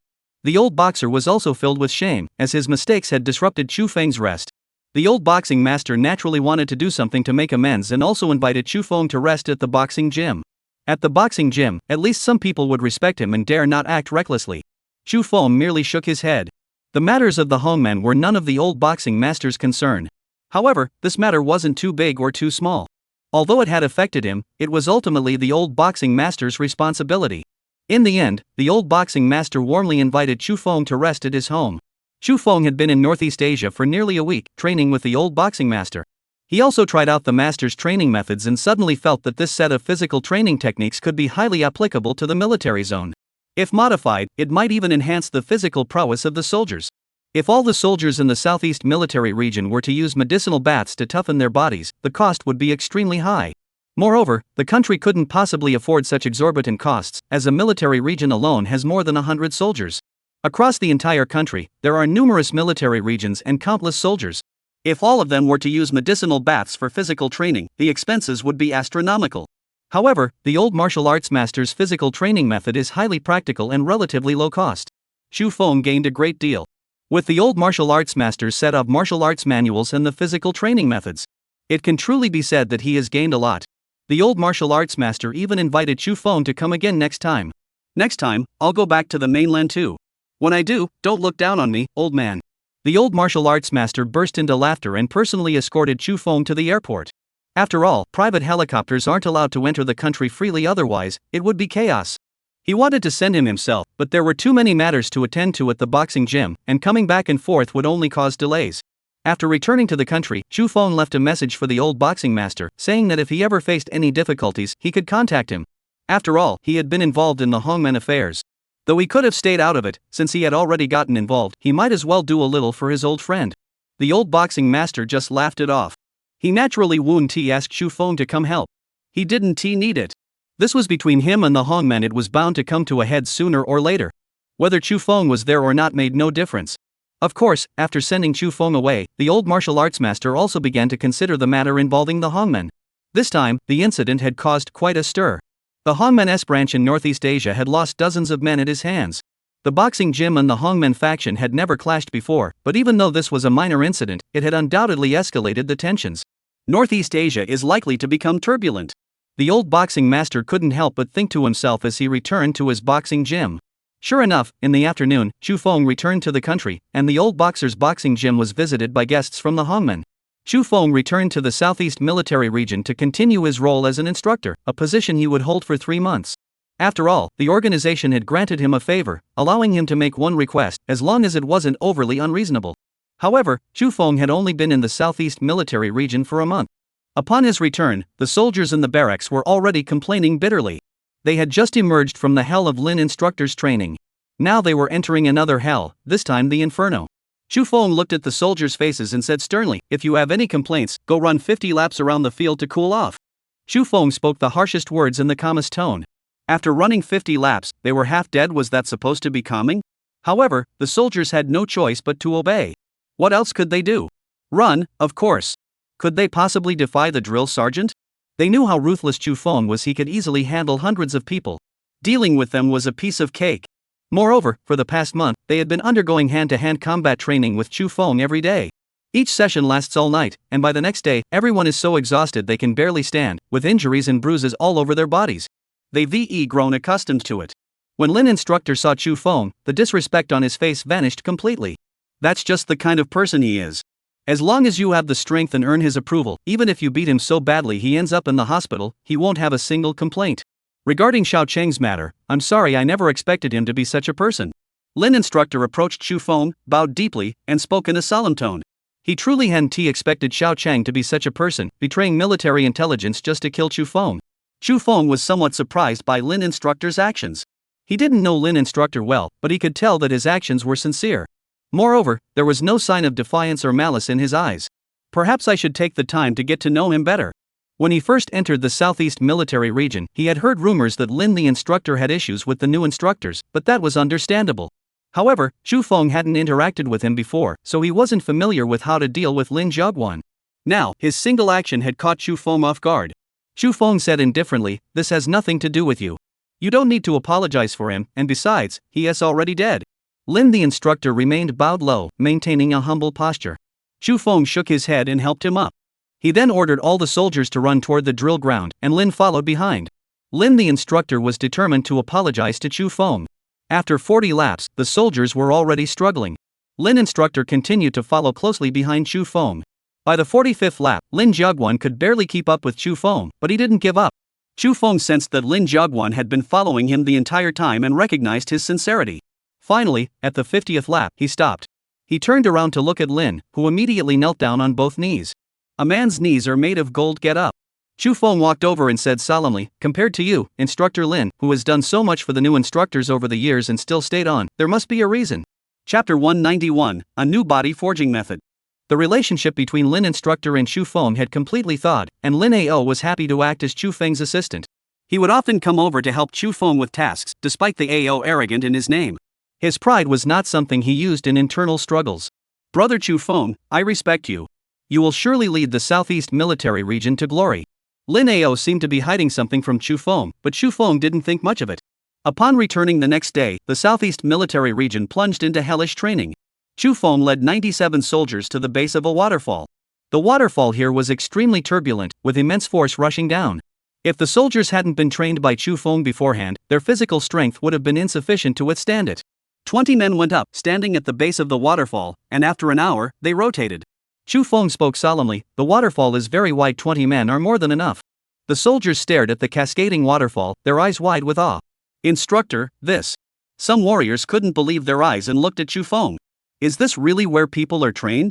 The old boxer was also filled with shame, as his mistakes had disrupted Chu Feng's rest. The old boxing master naturally wanted to do something to make amends and also invited Chu Feng to rest at the boxing gym. At the boxing gym, at least some people would respect him and dare not act recklessly. Chu Feng merely shook his head. The matters of the Hongmen were none of the old boxing master's concern. However, this matter wasn't too big or too small. Although it had affected him, it was ultimately the old boxing master's responsibility. In the end, the old boxing master warmly invited Chu Feng to rest at his home. Chu Feng had been in Northeast Asia for nearly a week, training with the old boxing master. He also tried out the master's training methods and suddenly felt that this set of physical training techniques could be highly applicable to the military zone. If modified, it might even enhance the physical prowess of the soldiers. If all the soldiers in the Southeast military region were to use medicinal baths to toughen their bodies, the cost would be extremely high. Moreover, the country couldn't possibly afford such exorbitant costs, as a military region alone has more than 100 soldiers. Across the entire country, there are numerous military regions and countless soldiers. If all of them were to use medicinal baths for physical training, the expenses would be astronomical. However, the old martial arts master's physical training method is highly practical and relatively low cost. Chu Feng gained a great deal. With the old martial arts master's set of martial arts manuals and the physical training methods, it can truly be said that he has gained a lot. The old martial arts master even invited Chu Feng to come again next time. Next time, I'll go back to the mainland too. When I do, don't look down on me, old man. The old martial arts master burst into laughter and personally escorted Chu Feng to the airport. After all, private helicopters aren't allowed to enter the country freely, otherwise, it would be chaos. He wanted to send him himself, but there were too many matters to attend to at the boxing gym, and coming back and forth would only cause delays. After returning to the country, Chu Feng left a message for the old boxing master, saying that if he ever faced any difficulties, he could contact him. After all, he had been involved in the Hongmen affairs. Though he could have stayed out of it, since he had already gotten involved, he might as well do a little for his old friend. The old boxing master just laughed it off. He naturally wouldn't ask Chu Feng to come help. He didn't need it. This was between him and the Hongmen. It was bound to come to a head sooner or later. Whether Chu Feng was there or not made no difference. Of course, after sending Chu Feng away, the old martial arts master also began to consider the matter involving the Hongmen. This time, the incident had caused quite a stir. The Hongmen's branch in Northeast Asia had lost dozens of men at his hands. The boxing gym and the Hongmen faction had never clashed before, but even though this was a minor incident, it had undoubtedly escalated the tensions. Northeast Asia is likely to become turbulent. The old boxing master couldn't help but think to himself as he returned to his boxing gym. Sure enough, in the afternoon, Chu Feng returned to the country, and the old boxer's boxing gym was visited by guests from the Hongmen. Chu Feng returned to the Southeast military region to continue his role as an instructor, a position he would hold for 3 months. After all, the organization had granted him a favor, allowing him to make one request, as long as it wasn't overly unreasonable. However, Chu Feng had only been in the Southeast military region for a month. Upon his return, the soldiers in the barracks were already complaining bitterly. They had just emerged from the hell of Lin instructors' training. Now they were entering another hell, this time the inferno. Chu Feng looked at the soldiers' faces and said sternly, "If you have any complaints, go run 50 laps around the field to cool off." Chu Feng spoke the harshest words in the calmest tone. After running 50 laps, they were half dead. Was that supposed to be calming? However, the soldiers had no choice but to obey. What else could they do? Run, of course. Could they possibly defy the drill sergeant? They knew how ruthless Chu Feng was. He could easily handle hundreds of people. Dealing with them was a piece of cake. Moreover, for the past month, they had been undergoing hand-to-hand combat training with Chu Feng every day. Each session lasts all night, and by the next day, everyone is so exhausted they can barely stand, with injuries and bruises all over their bodies. They've grown accustomed to it. When Lin instructor saw Chu Feng, the disrespect on his face vanished completely. That's just the kind of person he is. As long as you have the strength and earn his approval, even if you beat him so badly he ends up in the hospital, he won't have a single complaint. Regarding Xiao Cheng's matter, I'm sorry, I never expected him to be such a person. Lin instructor approached Chu Feng, bowed deeply, and spoke in a solemn tone. He truly hadn't expected Xiao Cheng to be such a person, betraying military intelligence just to kill Chu Feng. Chu Feng was somewhat surprised by Lin instructor's actions. He didn't know Lin instructor well, but he could tell that his actions were sincere. Moreover, there was no sign of defiance or malice in his eyes. Perhaps I should take the time to get to know him better. When he first entered the Southeast military region, he had heard rumors that Lin the instructor had issues with the new instructors, but that was understandable. However, Chu Feng hadn't interacted with him before, so he wasn't familiar with how to deal with Lin Jiaguan. Now, his single action had caught Chu Feng off guard. Chu Feng said indifferently, "This has nothing to do with you. You don't need to apologize for him, and besides, he is already dead." Lin the instructor remained bowed low, maintaining a humble posture. Chu Feng shook his head and helped him up. He then ordered all the soldiers to run toward the drill ground, and Lin followed behind. Lin the instructor was determined to apologize to Chu Feng. After 40 laps, the soldiers were already struggling. Lin instructor continued to follow closely behind Chu Feng. By the 45th lap, Lin Jiaguan could barely keep up with Chu Feng, but he didn't give up. Chu Feng sensed that Lin Jiaguan had been following him the entire time and recognized his sincerity. Finally, at the 50th lap, he stopped. He turned around to look at Lin, who immediately knelt down on both knees. "A man's knees are made of gold, get up." Chu Feng walked over and said solemnly, "Compared to you, Instructor Lin, who has done so much for the new instructors over the years and still stayed on, there must be a reason." Chapter 191, A New Body Forging Method. The relationship between Lin Instructor and Chu Feng had completely thawed, and Lin Ao was happy to act as Chu Feng's assistant. He would often come over to help Chu Feng with tasks, despite the Ao arrogant in his name. His pride was not something he used in internal struggles. "Brother Chu Feng, I respect you. You will surely lead the Southeast Military Region to glory." Lin Ao seemed to be hiding something from Chu Feng, but Chu Feng didn't think much of it. Upon returning the next day, the Southeast Military Region plunged into hellish training. Chu Feng led 97 soldiers to the base of a waterfall. The waterfall here was extremely turbulent, with immense force rushing down. If the soldiers hadn't been trained by Chu Feng beforehand, their physical strength would have been insufficient to withstand it. 20 men went up, standing at the base of the waterfall, and after an hour, they rotated. Chu Feng spoke solemnly, "The waterfall is very wide, 20 men are more than enough." The soldiers stared at the cascading waterfall, their eyes wide with awe. "Instructor, this." Some warriors couldn't believe their eyes and looked at Chu Feng. "Is this really where people are trained?"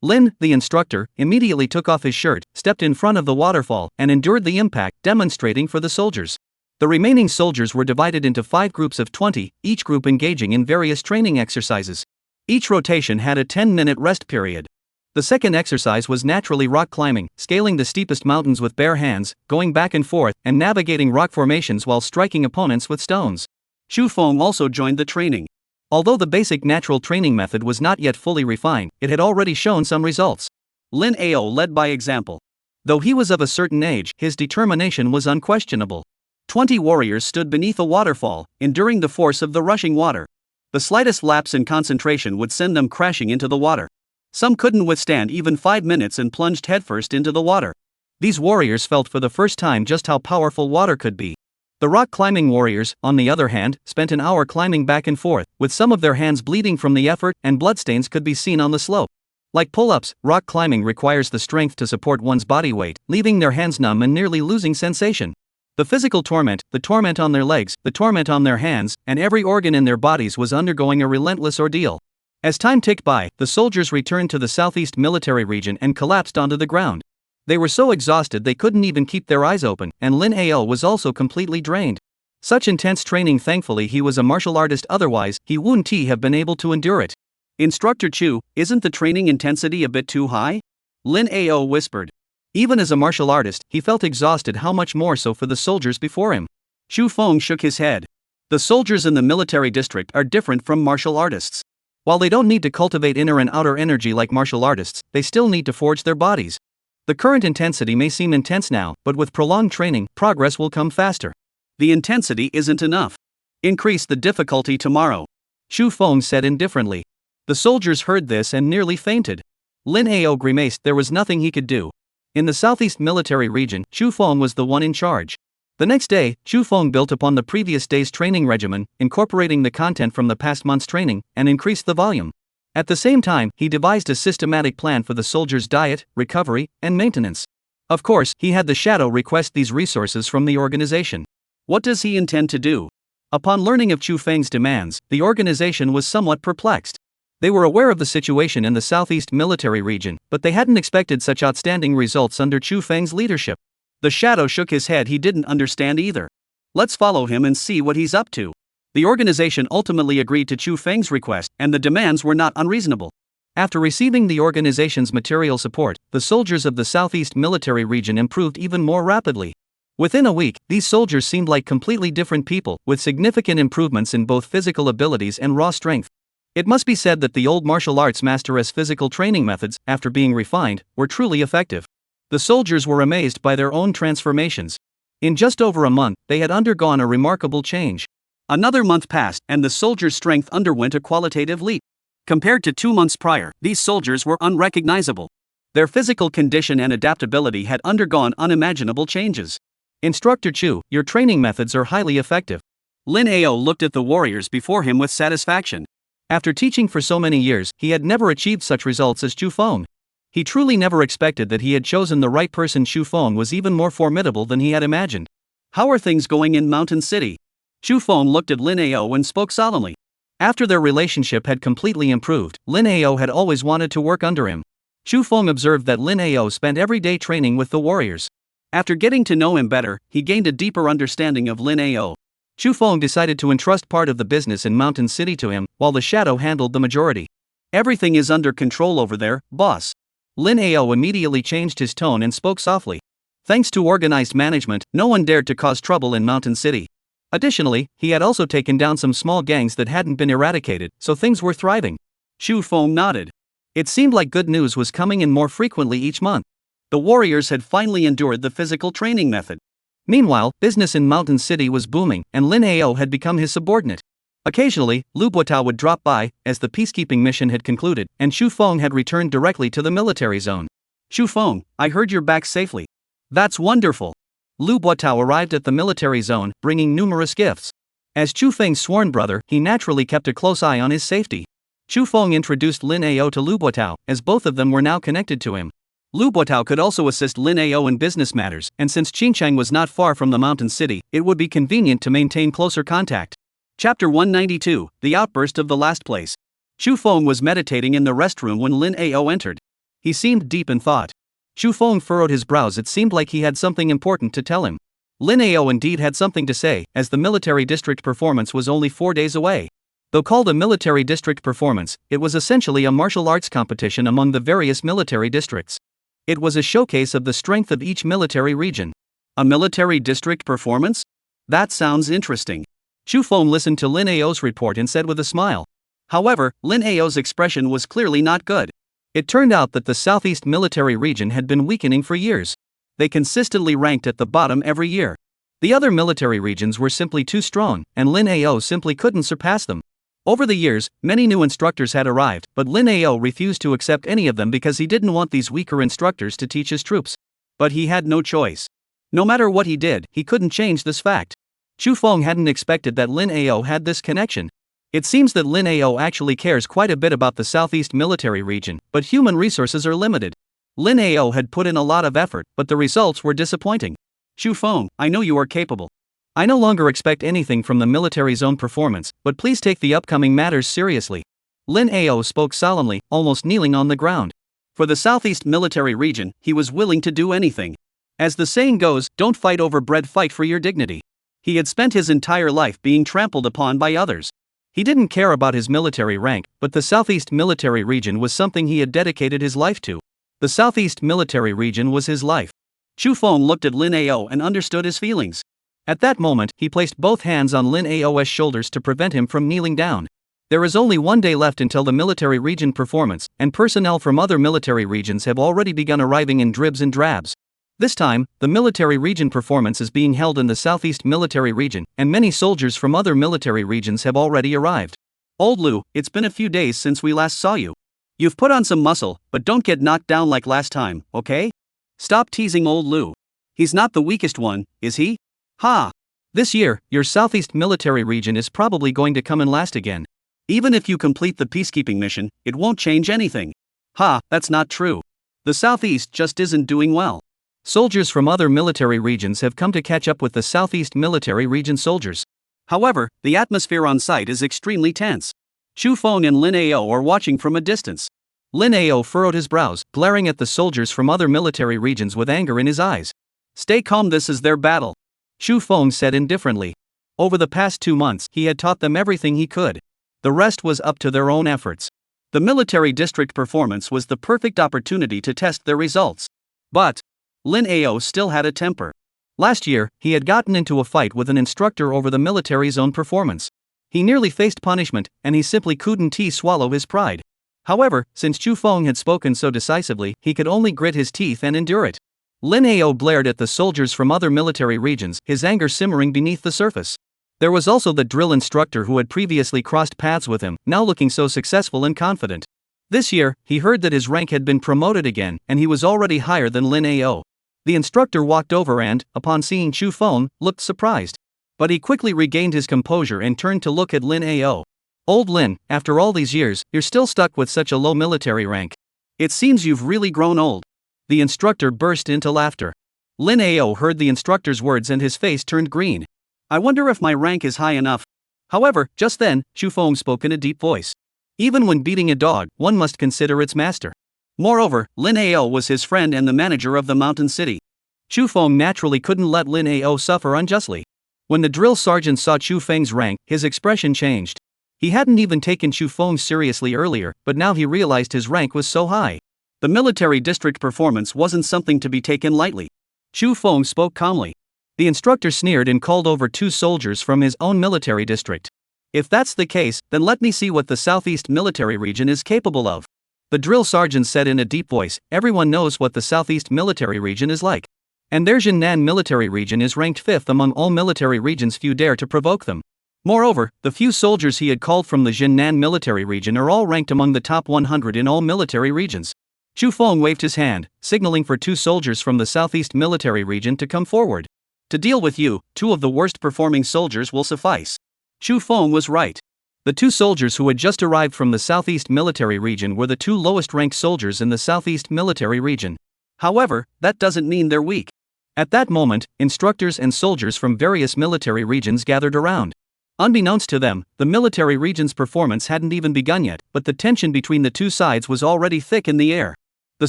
Lin, the instructor, immediately took off his shirt, stepped in front of the waterfall, and endured the impact, demonstrating for the soldiers. The remaining soldiers were divided into 5 groups of 20, each group engaging in various training exercises. Each rotation had a 10-minute rest period. The second exercise was naturally rock climbing, scaling the steepest mountains with bare hands, going back and forth, and navigating rock formations while striking opponents with stones. Chu Feng also joined the training. Although the basic natural training method was not yet fully refined, it had already shown some results. Lin Ao led by example. Though he was of a certain age, his determination was unquestionable. 20 warriors stood beneath a waterfall, enduring the force of the rushing water. The slightest lapse in concentration would send them crashing into the water. Some couldn't withstand even 5 minutes and plunged headfirst into the water. These warriors felt for the first time just how powerful water could be. The rock climbing warriors, on the other hand, spent an hour climbing back and forth, with some of their hands bleeding from the effort, and bloodstains could be seen on the slope. Like pull-ups, rock climbing requires the strength to support one's body weight, leaving their hands numb and nearly losing sensation. The physical torment, the torment on their legs, the torment on their hands, and every organ in their bodies was undergoing a relentless ordeal. As time ticked by, the soldiers returned to the Southeast Military Region and collapsed onto the ground. They were so exhausted they couldn't even keep their eyes open, and Lin Ao was also completely drained. Such intense training, thankfully he was a martial artist, otherwise, he wouldn't have been able to endure it. "Instructor Chu, isn't the training intensity a bit too high?" Lin Ao whispered. Even as a martial artist, he felt exhausted, how much more so for the soldiers before him. Chu Feng shook his head. The soldiers in the military district are different from martial artists. While they don't need to cultivate inner and outer energy like martial artists, they still need to forge their bodies. The current intensity may seem intense now, but with prolonged training, progress will come faster. The intensity isn't enough. Increase the difficulty tomorrow. Chu Feng said indifferently. The soldiers heard this and nearly fainted. Lin Ao grimaced, there was nothing he could do. In the Southeast Military Region, Chu Feng was the one in charge. The next day, Chu Feng built upon the previous day's training regimen, incorporating the content from the past month's training, and increased the volume. At the same time, he devised a systematic plan for the soldiers' diet, recovery, and maintenance. Of course, he had the Shadow request these resources from the organization. What does he intend to do? Upon learning of Chu Feng's demands, the organization was somewhat perplexed. They were aware of the situation in the Southeast Military Region, but they hadn't expected such outstanding results under Chu Feng's leadership. The Shadow shook his head, he didn't understand either. Let's follow him and see what he's up to. The organization ultimately agreed to Chu Feng's request, and the demands were not unreasonable. After receiving the organization's material support, the soldiers of the Southeast Military Region improved even more rapidly. Within a week, these soldiers seemed like completely different people, with significant improvements in both physical abilities and raw strength. It must be said that the old martial arts master's physical training methods, after being refined, were truly effective. The soldiers were amazed by their own transformations. In just over a month, they had undergone a remarkable change. Another month passed, and the soldiers' strength underwent a qualitative leap. Compared to 2 months prior, these soldiers were unrecognizable. Their physical condition and adaptability had undergone unimaginable changes. Instructor Chu, your training methods are highly effective. Lin Ao looked at the warriors before him with satisfaction. After teaching for so many years, he had never achieved such results as Chu Feng. He truly never expected that he had chosen the right person. Shu Feng was even more formidable than he had imagined. How are things going in Mountain City? Shu Feng looked at Lin Ao and spoke solemnly. After their relationship had completely improved, Lin Ao had always wanted to work under him. Shu Feng observed that Lin Ao spent every day training with the warriors. After getting to know him better, he gained a deeper understanding of Lin Ao. Shu Feng decided to entrust part of the business in Mountain City to him, while the Shadow handled the majority. Everything is under control over there, boss. Lin Ao immediately changed his tone and spoke softly. Thanks to organized management, no one dared to cause trouble in Mountain City. Additionally, he had also taken down some small gangs that hadn't been eradicated, so things were thriving. Shu Feng nodded. It seemed like good news was coming in more frequently each month. The warriors had finally endured the physical training method. Meanwhile, business in Mountain City was booming, and Lin Ao had become his subordinate. Occasionally, Lu Buotao would drop by, as the peacekeeping mission had concluded, and Shu Feng had returned directly to the military zone. Shu Feng, I heard you're back safely. That's wonderful. Lu Buotao arrived at the military zone, bringing numerous gifts. As Chu Feng's sworn brother, he naturally kept a close eye on his safety. Shu Feng introduced Lin Ao to Lu Buotao, as both of them were now connected to him. Lu Buotao could also assist Lin Ao in business matters, and since Qingchang was not far from the Mountain City, it would be convenient to maintain closer contact. Chapter 192, The Outburst of the Last Place. Shu Feng was meditating in the restroom when Lin Ao entered. He seemed deep in thought. Shu Feng furrowed his brows. It seemed like he had something important to tell him. Lin Ao indeed had something to say, as the military district performance was only 4 days away. Though called a military district performance, it was essentially a martial arts competition among the various military districts. It was a showcase of the strength of each military region. A military district performance? That sounds interesting. Shu Feng listened to Lin Ao's report and said with a smile. However, Lin Ao's expression was clearly not good. It turned out that the Southeast military region had been weakening for years. They consistently ranked at the bottom every year. The other military regions were simply too strong, and Lin Ao simply couldn't surpass them. Over the years, many new instructors had arrived, but Lin Ao refused to accept any of them because he didn't want these weaker instructors to teach his troops. But he had no choice. No matter what he did, he couldn't change this fact. Shu Feng hadn't expected that Lin Ao had this connection. It seems that Lin Ao actually cares quite a bit about the Southeast military region, but human resources are limited. Lin Ao had put in a lot of effort, but the results were disappointing. Shu Feng, I know you are capable. I no longer expect anything from the military zone performance, but please take the upcoming matters seriously. Lin Ao spoke solemnly, almost kneeling on the ground. For the Southeast military region, he was willing to do anything. As the saying goes, don't fight over bread, fight for your dignity. He had spent his entire life being trampled upon by others. He didn't care about his military rank, but the Southeast military region was something he had dedicated his life to. The Southeast military region was his life. Shu Feng looked at Lin Ao and understood his feelings. At that moment, he placed both hands on Lin Ao's shoulders to prevent him from kneeling down. There is only 1 day left until the military region performance, and personnel from other military regions have already begun arriving in dribs and drabs. This time, the military region performance is being held in the Southeast military region, and many soldiers from other military regions have already arrived. Old Lu, it's been a few days since we last saw you. You've put on some muscle, but don't get knocked down like last time, okay? Stop teasing old Lu. He's not the weakest one, is he? Ha! This year, your Southeast military region is probably going to come in last again. Even if you complete the peacekeeping mission, it won't change anything. Ha, that's not true. The Southeast just isn't doing well. Soldiers from other military regions have come to catch up with the Southeast military region soldiers. However, the atmosphere on site is extremely tense. Shu Feng and Lin Ao are watching from a distance. Lin Ao furrowed his brows, glaring at the soldiers from other military regions with anger in his eyes. Stay calm, this is their battle. Shu Feng said indifferently. Over the past 2 months, he had taught them everything he could. The rest was up to their own efforts. The military district performance was the perfect opportunity to test their results. But Lin Ao still had a temper. Last year, he had gotten into a fight with an instructor over the military zone performance. He nearly faced punishment, and he simply couldn't swallow his pride. However, since Shu Feng had spoken so decisively, he could only grit his teeth and endure it. Lin Ao glared at the soldiers from other military regions, his anger simmering beneath the surface. There was also the drill instructor who had previously crossed paths with him, now looking so successful and confident. This year, he heard that his rank had been promoted again, and he was already higher than Lin Ao. The instructor walked over and, upon seeing Shu Feng, looked surprised. But he quickly regained his composure and turned to look at Lin Ao. Old Lin, after all these years, you're still stuck with such a low military rank. It seems you've really grown old. The instructor burst into laughter. Lin Ao heard the instructor's words and his face turned green. I wonder if my rank is high enough. However, just then, Chu Feng spoke in a deep voice. Even when beating a dog, one must consider its master. Moreover, Lin Ao was his friend and the manager of the mountain city. Chu Feng naturally couldn't let Lin Ao suffer unjustly. When the drill sergeant saw Chu Feng's rank, his expression changed. He hadn't even taken Chu Feng seriously earlier, but now he realized his rank was so high. The military district performance wasn't something to be taken lightly. Chu Feng spoke calmly. The instructor sneered and called over 2 soldiers from his own military district. If that's the case, then let me see what the Southeast Military Region is capable of. The drill sergeant said in a deep voice, everyone knows what the Southeast Military Region is like. And their Jinnan Military Region is ranked 5th among all military regions, few dare to provoke them. Moreover, the few soldiers he had called from the Jinnan Military Region are all ranked among the top 100 in all military regions. Chu Feng waved his hand, signaling for 2 soldiers from the Southeast Military Region to come forward. To deal with you, 2 of the worst performing soldiers will suffice. Chu Feng was right. The 2 soldiers who had just arrived from the Southeast Military Region were the 2 lowest ranked soldiers in the Southeast Military Region. However, that doesn't mean they're weak. At that moment, instructors and soldiers from various military regions gathered around. Unbeknownst to them, the military region's performance hadn't even begun yet, but the tension between the 2 sides was already thick in the air. The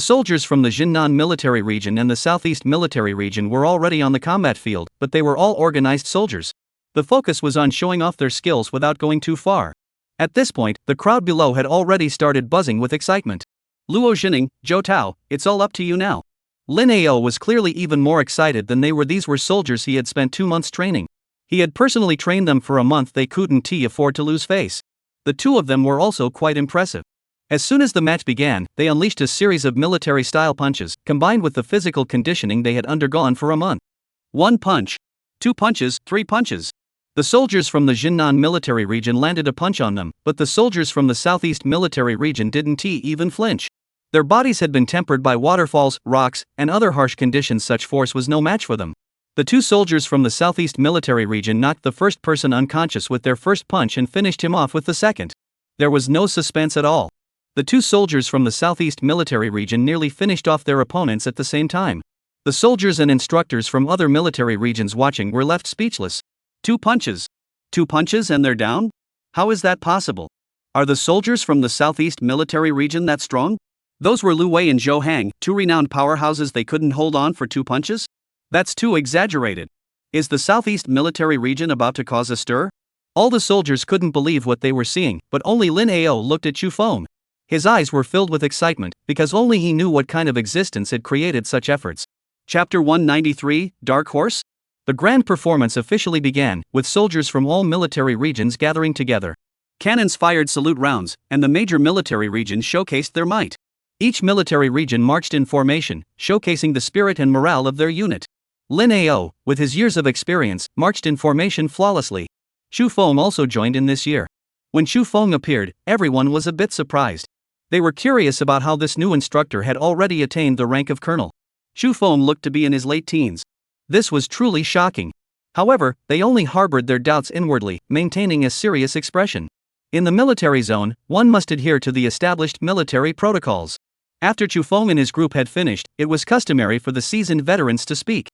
soldiers from the Jinnan Military Region and the Southeast Military Region were already on the combat field, but they were all organized soldiers. The focus was on showing off their skills without going too far. At this point, the crowd below had already started buzzing with excitement. Luo Jining, Zhou Tao, it's all up to you now. Lin Ao was clearly even more excited than they were. These were soldiers he had spent 2 months training. He had personally trained them for a month. They couldn't afford to lose face. The 2 of them were also quite impressive. As soon as the match began, they unleashed a series of military-style punches, combined with the physical conditioning they had undergone for a month. 1 punch. 2 punches, 3 punches. The soldiers from the Jinnan Military Region landed a punch on them, but the soldiers from the Southeast Military Region didn't even flinch. Their bodies had been tempered by waterfalls, rocks, and other harsh conditions. Such force was no match for them. The 2 soldiers from the Southeast Military Region knocked the first person unconscious with their first punch and finished him off with the second. There was no suspense at all. The 2 soldiers from the Southeast Military Region nearly finished off their opponents at the same time. The soldiers and instructors from other military regions watching were left speechless. 2 punches. 2 punches and they're down? How is that possible? Are the soldiers from the Southeast Military Region that strong? Those were Lu Wei and Zhou Hang, 2 renowned powerhouses. They couldn't hold on for 2 punches? That's too exaggerated. Is the Southeast Military Region about to cause a stir? All the soldiers couldn't believe what they were seeing, but only Lin Ao looked at Chu Feng. His eyes were filled with excitement, because only he knew what kind of existence had created such efforts. Chapter 193, Dark Horse? The grand performance officially began, with soldiers from all military regions gathering together. Cannons fired salute rounds, and the major military regions showcased their might. Each military region marched in formation, showcasing the spirit and morale of their unit. Lin Ao, with his years of experience, marched in formation flawlessly. Chu Feng also joined in this year. When Chu Feng appeared, everyone was a bit surprised. They were curious about how this new instructor had already attained the rank of colonel. Chu Feng looked to be in his late teens. This was truly shocking. However, they only harbored their doubts inwardly, maintaining a serious expression. In the military zone, one must adhere to the established military protocols. After Chu Feng and his group had finished, it was customary for the seasoned veterans to speak.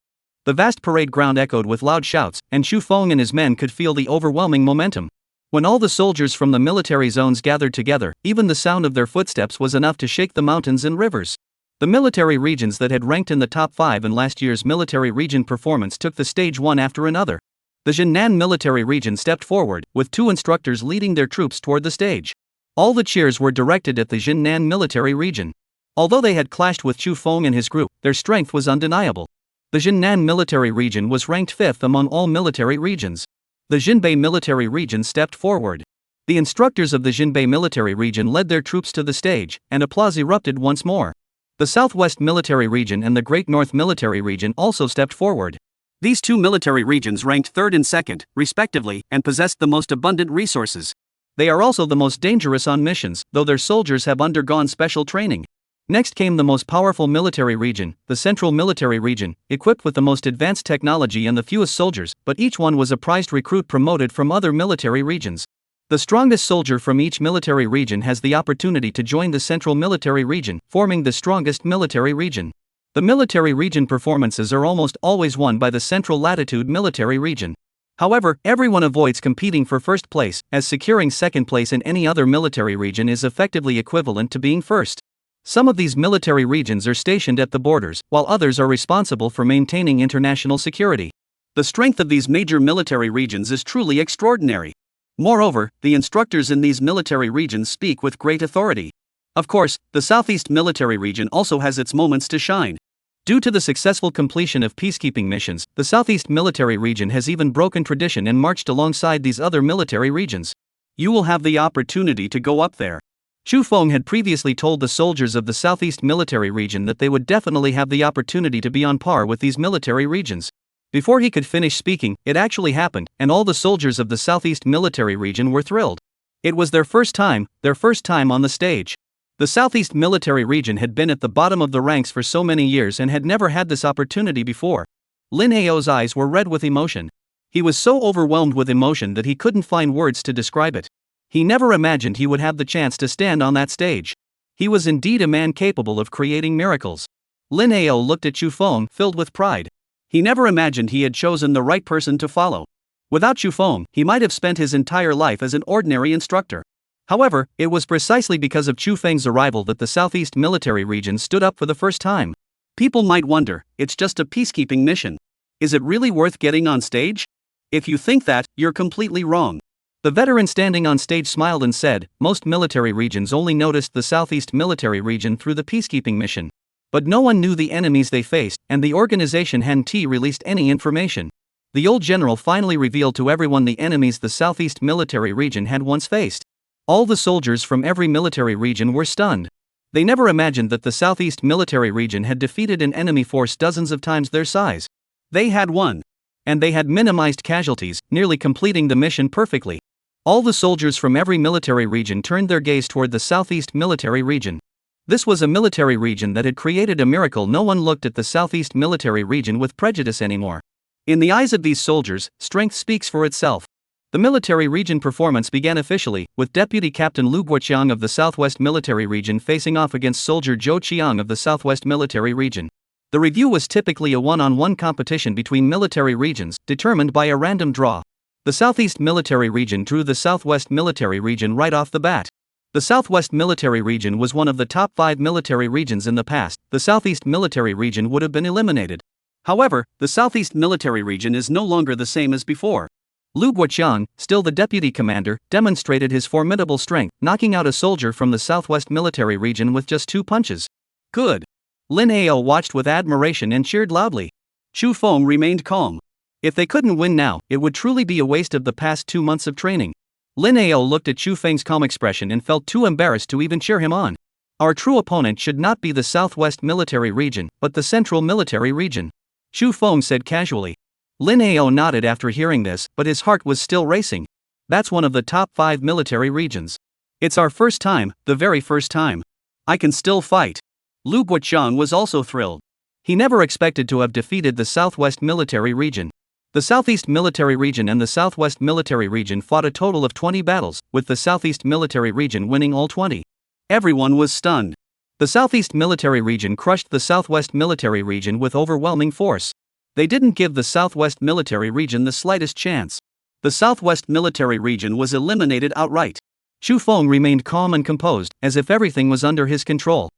The vast parade ground echoed with loud shouts, and Chu Feng and his men could feel the overwhelming momentum. When all the soldiers from the military zones gathered together, even the sound of their footsteps was enough to shake the mountains and rivers. The military regions that had ranked in the top 5 in last year's military region performance took the stage one after another. The Jinnan military region stepped forward, with 2 instructors leading their troops toward the stage. All the cheers were directed at the Jinnan military region. Although they had clashed with Chu Feng and his group, their strength was undeniable. The Jinnan military region was ranked 5th among all military regions. The Jinbei military region stepped forward. The instructors of the Jinbei military region led their troops to the stage, and applause erupted once more. The Southwest military region and the Great North military region also stepped forward. These 2 military regions ranked 3rd and 2nd, respectively, and possessed the most abundant resources. They are also the most dangerous on missions, though their soldiers have undergone special training. Next came the most powerful military region, the Central military region, equipped with the most advanced technology and the fewest soldiers, but each one was a prized recruit promoted from other military regions. The strongest soldier from each military region has the opportunity to join the central military region, forming the strongest military region. The military region performances are almost always won by the central latitude military region. However, everyone avoids competing for first place, as securing second place in any other military region is effectively equivalent to being first. Some of these military regions are stationed at the borders, while others are responsible for maintaining international security. The strength of these major military regions is truly extraordinary. Moreover, the instructors in these military regions speak with great authority. Of course, the Southeast military region also has its moments to shine. Due to the successful completion of peacekeeping missions, the Southeast military region has even broken tradition and marched alongside these other military regions. You will have the opportunity to go up there. Chu Feng had previously told the soldiers of the Southeast military region that they would definitely have the opportunity to be on par with these military regions. Before he could finish speaking, it actually happened, and all the soldiers of the Southeast military region were thrilled. It was their first time on the stage. The Southeast military region had been at the bottom of the ranks for so many years and had never had this opportunity before. Lin Ao's eyes were red with emotion. He was so overwhelmed with emotion that he couldn't find words to describe it. He never imagined he would have the chance to stand on that stage. He was indeed a man capable of creating miracles. Lin Ao looked at Chu Feng, filled with pride. He never imagined he had chosen the right person to follow. Without Chu Feng, he might have spent his entire life as an ordinary instructor. However, it was precisely because of Chu Feng's arrival that the Southeast military region stood up for the first time. People might wonder, it's just a peacekeeping mission. Is it really worth getting on stage? If you think that, you're completely wrong. The veteran standing on stage smiled and said, most military regions only noticed the Southeast military region through the peacekeeping mission. But no one knew the enemies they faced, and the organization hadn't released any information. The old general finally revealed to everyone the enemies the Southeast military region had once faced. All the soldiers from every military region were stunned. They never imagined that the Southeast military region had defeated an enemy force dozens of times their size. They had won. And they had minimized casualties, nearly completing the mission perfectly. All the soldiers from every military region turned their gaze toward the Southeast military region. This was a military region that had created a miracle. No one looked at the Southeast military region with prejudice anymore. In the eyes of these soldiers, strength speaks for itself. The military region performance began officially, with Deputy Captain Lu Guoqiang of the Southwest Military Region facing off against Soldier Zhou Qiang of the Southwest Military Region. The review was typically a one-on-one competition between military regions, determined by a random draw. The Southeast Military Region drew the Southwest Military Region right off the bat. The Southwest Military Region was one of the top 5 military regions in the past. The Southeast Military Region would have been eliminated. However, the Southeast Military Region is no longer the same as before. Lu Guoqiang, still the deputy commander, demonstrated his formidable strength, knocking out a soldier from the Southwest Military Region with just 2 punches. Good. Lin Ao watched with admiration and cheered loudly. Chu Feng remained calm. If they couldn't win now, it would truly be a waste of the past 2 months of training. Lin Ao looked at Chu Feng's calm expression and felt too embarrassed to even cheer him on. Our true opponent should not be the Southwest Military Region, but the Central Military Region. Chu Feng said casually. Lin Ao nodded after hearing this, but his heart was still racing. That's one of the top 5 military regions. It's our first time, the very first time. I can still fight. Lu Guoqiang was also thrilled. He never expected to have defeated the Southwest Military Region. The Southeast Military Region and the Southwest Military Region fought a total of 20 battles, with the Southeast Military Region winning all 20. Everyone was stunned. The Southeast Military Region crushed the Southwest Military Region with overwhelming force. They didn't give the Southwest Military Region the slightest chance. The Southwest Military Region was eliminated outright. Chu Feng remained calm and composed, as if everything was under his control.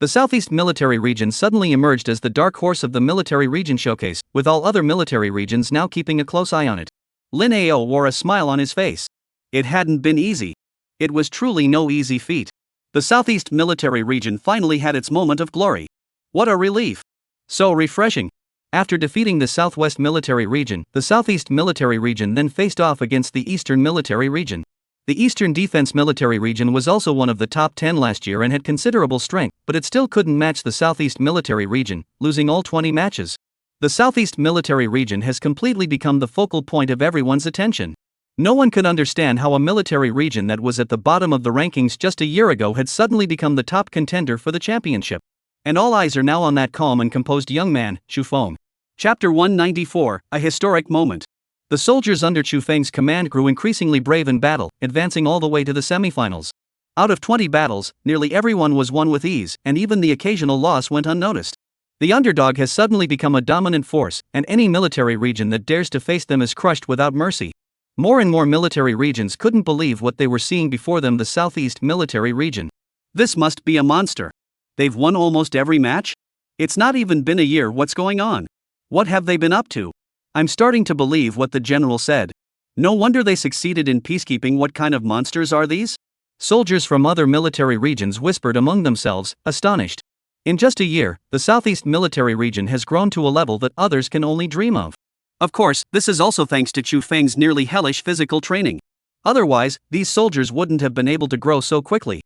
The Southeast Military Region suddenly emerged as the dark horse of the Military Region Showcase, with all other military regions now keeping a close eye on it. Lin Ao wore a smile on his face. It hadn't been easy. It was truly no easy feat. The Southeast Military Region finally had its moment of glory. What a relief! So refreshing. After defeating the Southwest Military Region, the Southeast Military Region then faced off against the Eastern Military Region. The Eastern Defense Military Region was also one of the top 10 last year and had considerable strength, but it still couldn't match the Southeast Military Region, losing all 20 matches. The Southeast Military Region has completely become the focal point of everyone's attention. No one could understand how a military region that was at the bottom of the rankings just a year ago had suddenly become the top contender for the championship. And all eyes are now on that calm and composed young man, Chu Feng. Chapter 194, A Historic Moment. The soldiers under Chu Feng's command grew increasingly brave in battle, advancing all the way to the semifinals. Out of 20 battles, nearly everyone was won with ease, and even the occasional loss went unnoticed. The underdog has suddenly become a dominant force, and any military region that dares to face them is crushed without mercy. More and more military regions couldn't believe what they were seeing before them. The Southeast Military Region. This must be a monster. They've won almost every match? It's not even been a year. What's going on? What have they been up to? I'm starting to believe what the general said. No wonder they succeeded in peacekeeping. What kind of monsters are these? Soldiers from other military regions whispered among themselves, astonished. In just a year, the Southeast Military Region has grown to a level that others can only dream of. Of course, this is also thanks to Chu Feng's nearly hellish physical training. Otherwise, these soldiers wouldn't have been able to grow so quickly.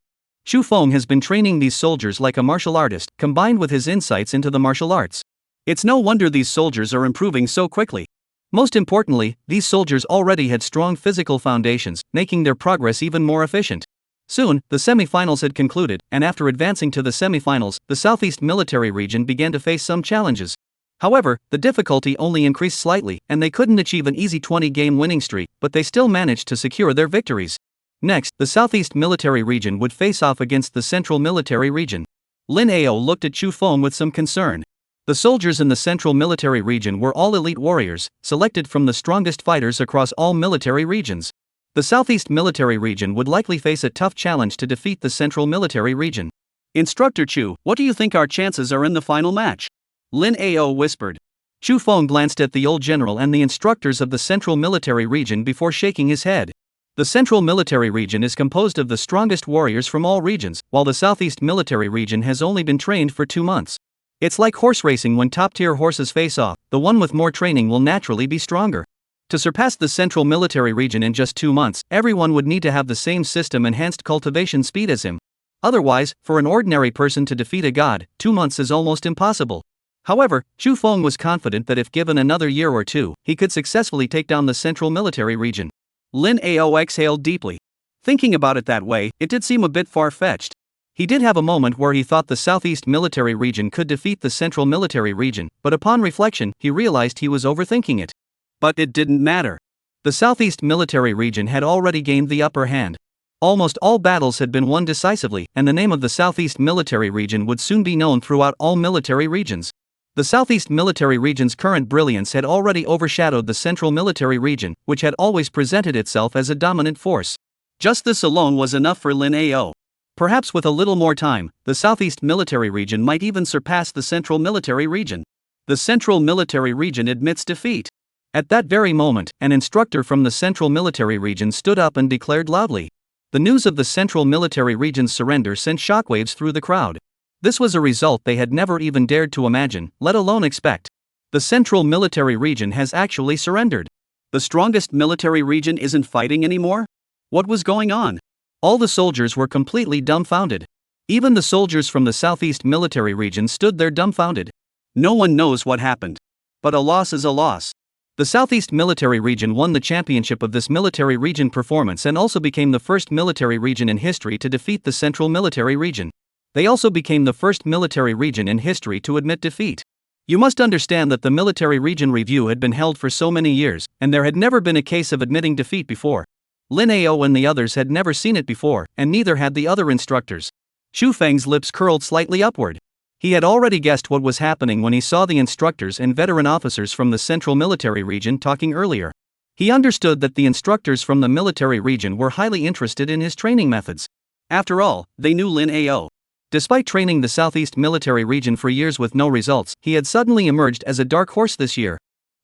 Chu Feng has been training these soldiers like a martial artist, combined with his insights into the martial arts. It's no wonder these soldiers are improving so quickly. Most importantly, these soldiers already had strong physical foundations, making their progress even more efficient. Soon, the semi-finals had concluded, and after advancing to the semi-finals, the Southeast Military Region began to face some challenges. However, the difficulty only increased slightly, and they couldn't achieve an easy 20-game winning streak, but they still managed to secure their victories. Next, the Southeast Military Region would face off against the Central Military Region. Lin Ao looked at Chu Feng with some concern. The soldiers in the Central Military Region were all elite warriors, selected from the strongest fighters across all military regions. The Southeast Military Region would likely face a tough challenge to defeat the Central Military Region. Instructor Chu, what do you think our chances are in the final match? Lin Ao whispered. Chu Feng glanced at the old general and the instructors of the Central Military Region before shaking his head. The Central Military Region is composed of the strongest warriors from all regions, while the Southeast Military Region has only been trained for 2 months. It's like horse racing. When top-tier horses face off, the one with more training will naturally be stronger. To surpass the Central Military Region in just 2 months, everyone would need to have the same system-enhanced cultivation speed as him. Otherwise, for an ordinary person to defeat a god, 2 months is almost impossible. However, Chu Feng was confident that if given another year or two, he could successfully take down the Central Military Region. Lin Ao exhaled deeply. Thinking about it that way, it did seem a bit far-fetched. He did have a moment where he thought the Southeast Military Region could defeat the Central Military Region, but upon reflection, he realized he was overthinking it. But it didn't matter. The Southeast Military Region had already gained the upper hand. Almost all battles had been won decisively, and the name of the Southeast Military Region would soon be known throughout all military regions. The Southeast Military Region's current brilliance had already overshadowed the Central Military Region, which had always presented itself as a dominant force. Just this alone was enough for Lin Ao. Perhaps with a little more time, the Southeast Military Region might even surpass the Central Military Region. The Central Military Region admits defeat. At that very moment, an instructor from the Central Military Region stood up and declared loudly. The news of the Central Military Region's surrender sent shockwaves through the crowd. This was a result they had never even dared to imagine, let alone expect. The Central Military Region has actually surrendered. The strongest military region isn't fighting anymore? What was going on? All the soldiers were completely dumbfounded. Even the soldiers from the Southeast Military Region stood there dumbfounded. No one knows what happened. But a loss is a loss. The Southeast Military Region won the championship of this military region performance and also became the first military region in history to defeat the Central Military Region. They also became the first military region in history to admit defeat. You must understand that the military region review had been held for so many years, and there had never been a case of admitting defeat before. Lin Ao and the others had never seen it before, and neither had the other instructors. Chu Feng's lips curled slightly upward. He had already guessed what was happening when he saw the instructors and veteran officers from the Central Military Region talking earlier. He understood that the instructors from the military region were highly interested in his training methods. After all, they knew Lin Ao. Despite training the Southeast Military Region for years with no results, he had suddenly emerged as a dark horse this year.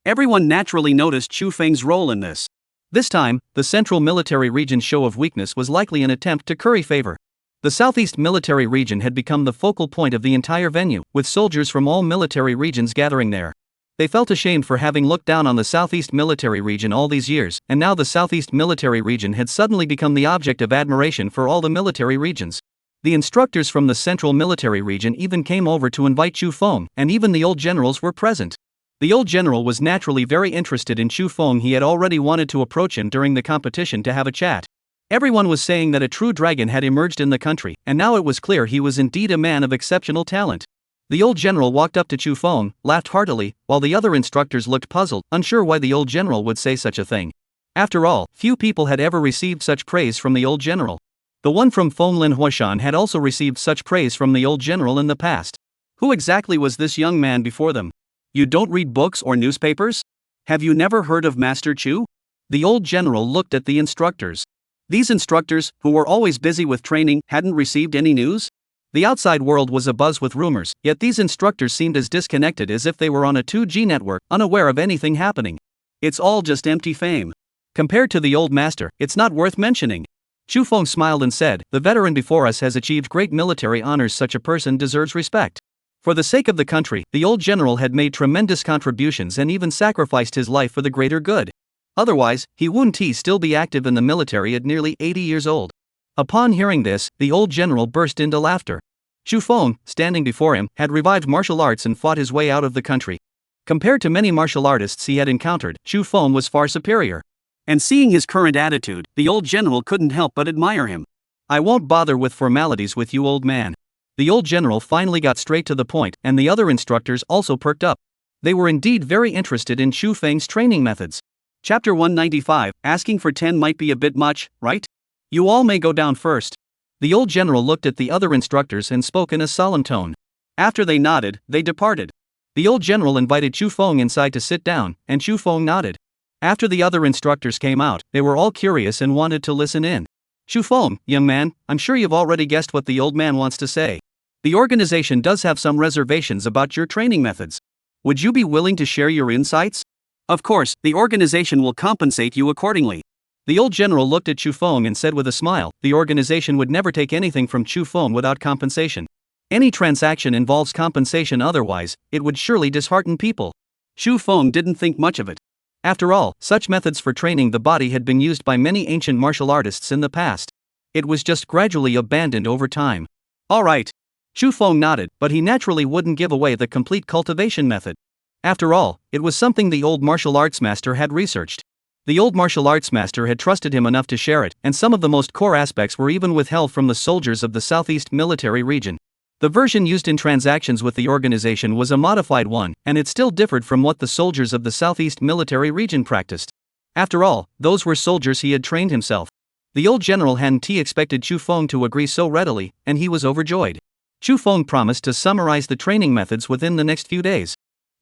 Everyone naturally noticed Chu Feng's role in this. This time, the Central Military Region's show of weakness was likely an attempt to curry favor. The Southeast Military Region had become the focal point of the entire venue, with soldiers from all military regions gathering there. They felt ashamed for having looked down on the Southeast Military Region all these years, and now the Southeast Military Region had suddenly become the object of admiration for all the military regions. The instructors from the Central Military Region even came over to invite Chu Feng, and even the old generals were present. The old general was naturally very interested in Chu Feng. He had already wanted to approach him during the competition to have a chat. Everyone was saying that a true dragon had emerged in the country, and now it was clear he was indeed a man of exceptional talent. The old general walked up to Chu Feng, laughed heartily, while the other instructors looked puzzled, unsure why the old general would say such a thing. After all, few people had ever received such praise from the old general. The one from Fenglin Huashan had also received such praise from the old general in the past. Who exactly was this young man before them? You don't read books or newspapers? Have you never heard of Master Chu? The old general looked at the instructors. These instructors, who were always busy with training, hadn't received any news? The outside world was abuzz with rumors, yet these instructors seemed as disconnected as if they were on a 2G network, unaware of anything happening. It's all just empty fame. Compared to the old master, it's not worth mentioning. Chu Feng smiled and said, the veteran before us has achieved great military honors. Such a person deserves respect. For the sake of the country, the old general had made tremendous contributions and even sacrificed his life for the greater good. Otherwise, he wouldn't still be active in the military at nearly 80 years old. Upon hearing this, the old general burst into laughter. Chu Feng, standing before him, had revived martial arts and fought his way out of the country. Compared to many martial artists he had encountered, Chu Feng was far superior. And seeing his current attitude, the old general couldn't help but admire him. I won't bother with formalities with you, old man. The old general finally got straight to the point, and the other instructors also perked up. They were indeed very interested in Chu Feng's training methods. Chapter 195, asking for 10 might be a bit much, right? You all may go down first. The old general looked at the other instructors and spoke in a solemn tone. After they nodded, they departed. The old general invited Chu Feng inside to sit down, and Chu Feng nodded. After the other instructors came out, they were all curious and wanted to listen in. Chu Feng, young man, I'm sure you've already guessed what the old man wants to say. The organization does have some reservations about your training methods. Would you be willing to share your insights? Of course, the organization will compensate you accordingly. The old general looked at Chu Feng and said with a smile, the organization would never take anything from Chu Feng without compensation. Any transaction involves compensation, otherwise, it would surely dishearten people. Chu Feng didn't think much of it. After all, such methods for training the body had been used by many ancient martial artists in the past. It was just gradually abandoned over time. All right. Chu Feng nodded, but he naturally wouldn't give away the complete cultivation method. After all, it was something the old martial arts master had researched. The old martial arts master had trusted him enough to share it, and some of the most core aspects were even withheld from the soldiers of the Southeast military region. The version used in transactions with the organization was a modified one, and it still differed from what the soldiers of the Southeast military region practiced. After all, those were soldiers he had trained himself. The old general hadn't expected Chu Feng to agree so readily, and he was overjoyed. Chu Feng promised to summarize the training methods within the next few days.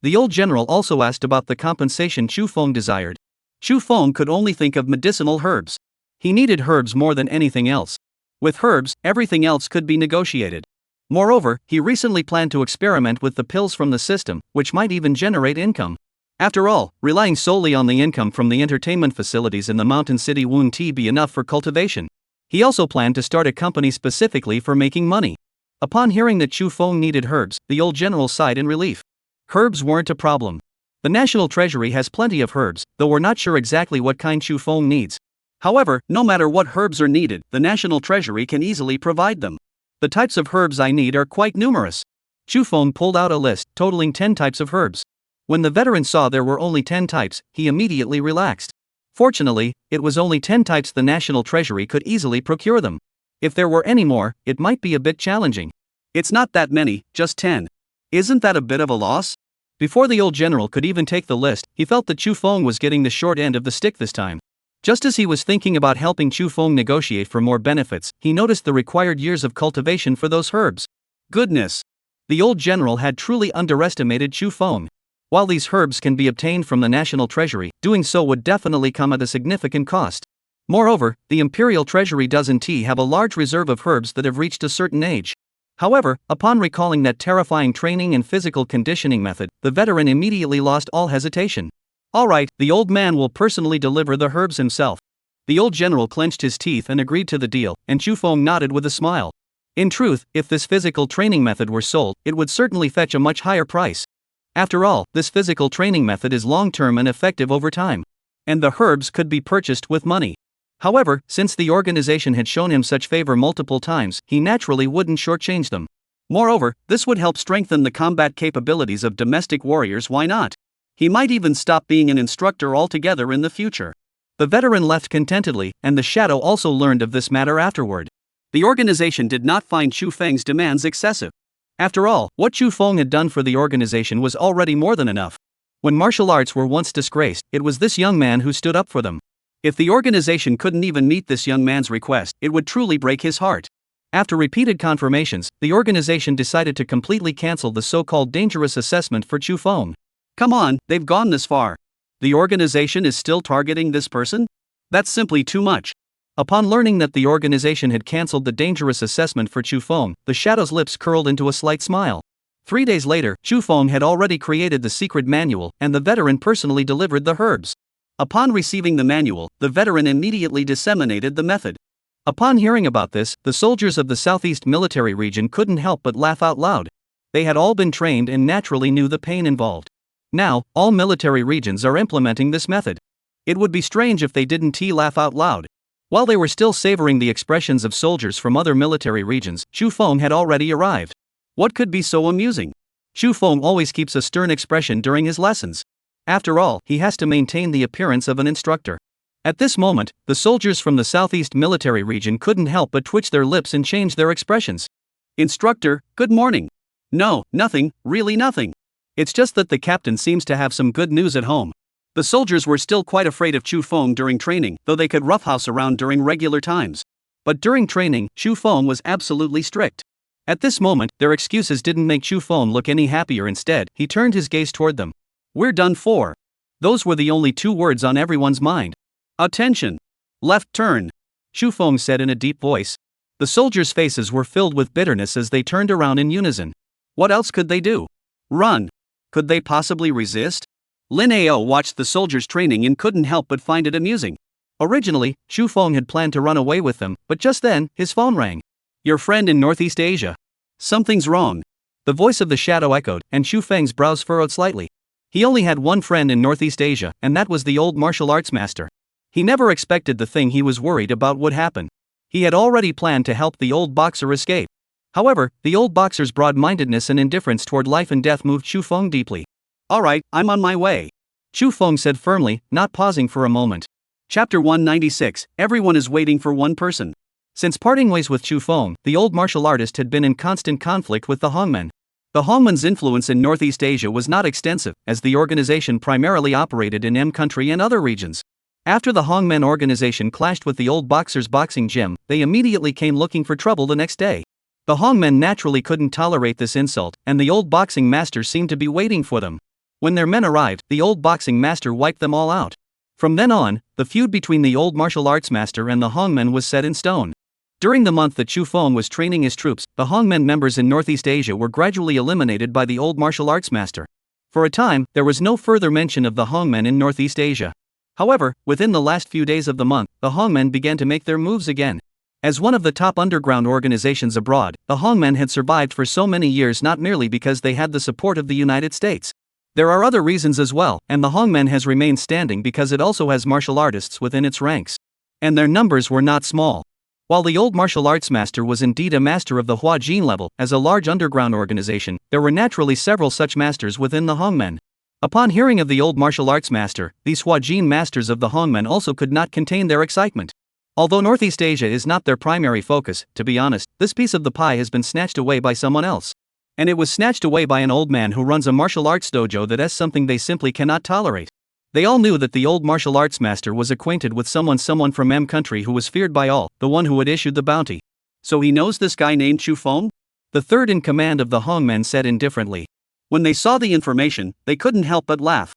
The old general also asked about the compensation Chu Feng desired. Chu Feng could only think of medicinal herbs. He needed herbs more than anything else. With herbs, everything else could be negotiated. Moreover, he recently planned to experiment with the pills from the system, which might even generate income. After all, relying solely on the income from the entertainment facilities in the mountain city wouldn't be enough for cultivation. He also planned to start a company specifically for making money. Upon hearing that Chu Feng needed herbs, the old general sighed in relief. Herbs weren't a problem. The national treasury has plenty of herbs, though we're not sure exactly what kind Chu Feng needs. However, no matter what herbs are needed, the national treasury can easily provide them. The types of herbs I need are quite numerous. Chu Feng pulled out a list, totaling 10 types of herbs. When the veteran saw there were only 10 types, he immediately relaxed. Fortunately, it was only 10 types. The national treasury could easily procure them. If there were any more, it might be a bit challenging. It's not that many, just 10. Isn't that a bit of a loss? Before the old general could even take the list, he felt that Chu Feng was getting the short end of the stick this time. Just as he was thinking about helping Chu Feng negotiate for more benefits, he noticed the required years of cultivation for those herbs. Goodness! The old general had truly underestimated Chu Feng. While these herbs can be obtained from the national treasury, doing so would definitely come at a significant cost. Moreover, the imperial treasury doesn't have a large reserve of herbs that have reached a certain age. However, upon recalling that terrifying training and physical conditioning method, the veteran immediately lost all hesitation. All right, the old man will personally deliver the herbs himself. The old general clenched his teeth and agreed to the deal, and Chu Feng nodded with a smile. In truth, if this physical training method were sold, it would certainly fetch a much higher price. After all, this physical training method is long-term and effective over time. And the herbs could be purchased with money. However, since the organization had shown him such favor multiple times, he naturally wouldn't shortchange them. Moreover, this would help strengthen the combat capabilities of domestic warriors. Why not? He might even stop being an instructor altogether in the future. The veteran left contentedly, and the shadow also learned of this matter afterward. The organization did not find Chu Feng's demands excessive. After all, what Chu Feng had done for the organization was already more than enough. When martial arts were once disgraced, it was this young man who stood up for them. If the organization couldn't even meet this young man's request, it would truly break his heart. After repeated confirmations, the organization decided to completely cancel the so-called dangerous assessment for Chu Feng. Come on, they've gone this far. The organization is still targeting this person? That's simply too much. Upon learning that the organization had cancelled the dangerous assessment for Chu Feng, the Shadow's lips curled into a slight smile. 3 days later, Chu Feng had already created the secret manual, and the veteran personally delivered the herbs. Upon receiving the manual, the veteran immediately disseminated the method. Upon hearing about this, the soldiers of the Southeast Military Region couldn't help but laugh out loud. They had all been trained and naturally knew the pain involved. Now, all military regions are implementing this method. It would be strange if they didn't laugh out loud. While they were still savoring the expressions of soldiers from other military regions, Chu Feng had already arrived. What could be so amusing? Chu Feng always keeps a stern expression during his lessons. After all, he has to maintain the appearance of an instructor. At this moment, the soldiers from the Southeast Military Region couldn't help but twitch their lips and change their expressions. Instructor, good morning. No, nothing, really nothing. It's just that the captain seems to have some good news at home. The soldiers were still quite afraid of Chu Feng during training, though they could roughhouse around during regular times. But during training, Chu Feng was absolutely strict. At this moment, their excuses didn't make Chu Feng look any happier. Instead, he turned his gaze toward them. We're done for. Those were the only 2 words on everyone's mind. Attention! Left turn! Chu Feng said in a deep voice. The soldiers' faces were filled with bitterness as they turned around in unison. What else could they do? Run! Could they possibly resist? Lin Ao watched the soldiers training and couldn't help but find it amusing. Originally, Chu Feng had planned to run away with them, but just then, his phone rang. Your friend in Northeast Asia. Something's wrong. The voice of the Shadow echoed, and Chu Feng's brows furrowed slightly. He only had one friend in Northeast Asia, and that was the old martial arts master. He never expected the thing he was worried about would happen. He had already planned to help the old boxer escape. However, the old boxer's broad-mindedness and indifference toward life and death moved Chu Feng deeply. Alright, I'm on my way. Chu Feng said firmly, not pausing for a moment. Chapter 196, Everyone is waiting for one person. Since parting ways with Chu Feng, the old martial artist had been in constant conflict with the Hongmen. The Hongmen's influence in Northeast Asia was not extensive, as the organization primarily operated in M country and other regions. After the Hongmen organization clashed with the old boxer's boxing gym, they immediately came looking for trouble the next day. The Hongmen naturally couldn't tolerate this insult, and the old boxing master seemed to be waiting for them. When their men arrived, the old boxing master wiped them all out. From then on, the feud between the old martial arts master and the Hongmen was set in stone. During the month that Chu Feng was training his troops, the Hongmen members in Northeast Asia were gradually eliminated by the old martial arts master. For a time, there was no further mention of the Hongmen in Northeast Asia. However, within the last few days of the month, the Hongmen began to make their moves again. As one of the top underground organizations abroad, the Hongmen had survived for so many years not merely because they had the support of the United States. There are other reasons as well, and the Hongmen has remained standing because it also has martial artists within its ranks. And their numbers were not small. While the old martial arts master was indeed a master of the Hua Jin level, as a large underground organization, there were naturally several such masters within the Hongmen. Upon hearing of the old martial arts master, these Hua Jin masters of the Hongmen also could not contain their excitement. Although Northeast Asia is not their primary focus, to be honest, this piece of the pie has been snatched away by someone else. And it was snatched away by an old man who runs a martial arts dojo that is something they simply cannot tolerate. They all knew that the old martial arts master was acquainted with someone from M country who was feared by all, the one who had issued the bounty. So he knows this guy named Chu Feng? The third in command of the Hongmen said indifferently. When they saw the information, they couldn't help but laugh.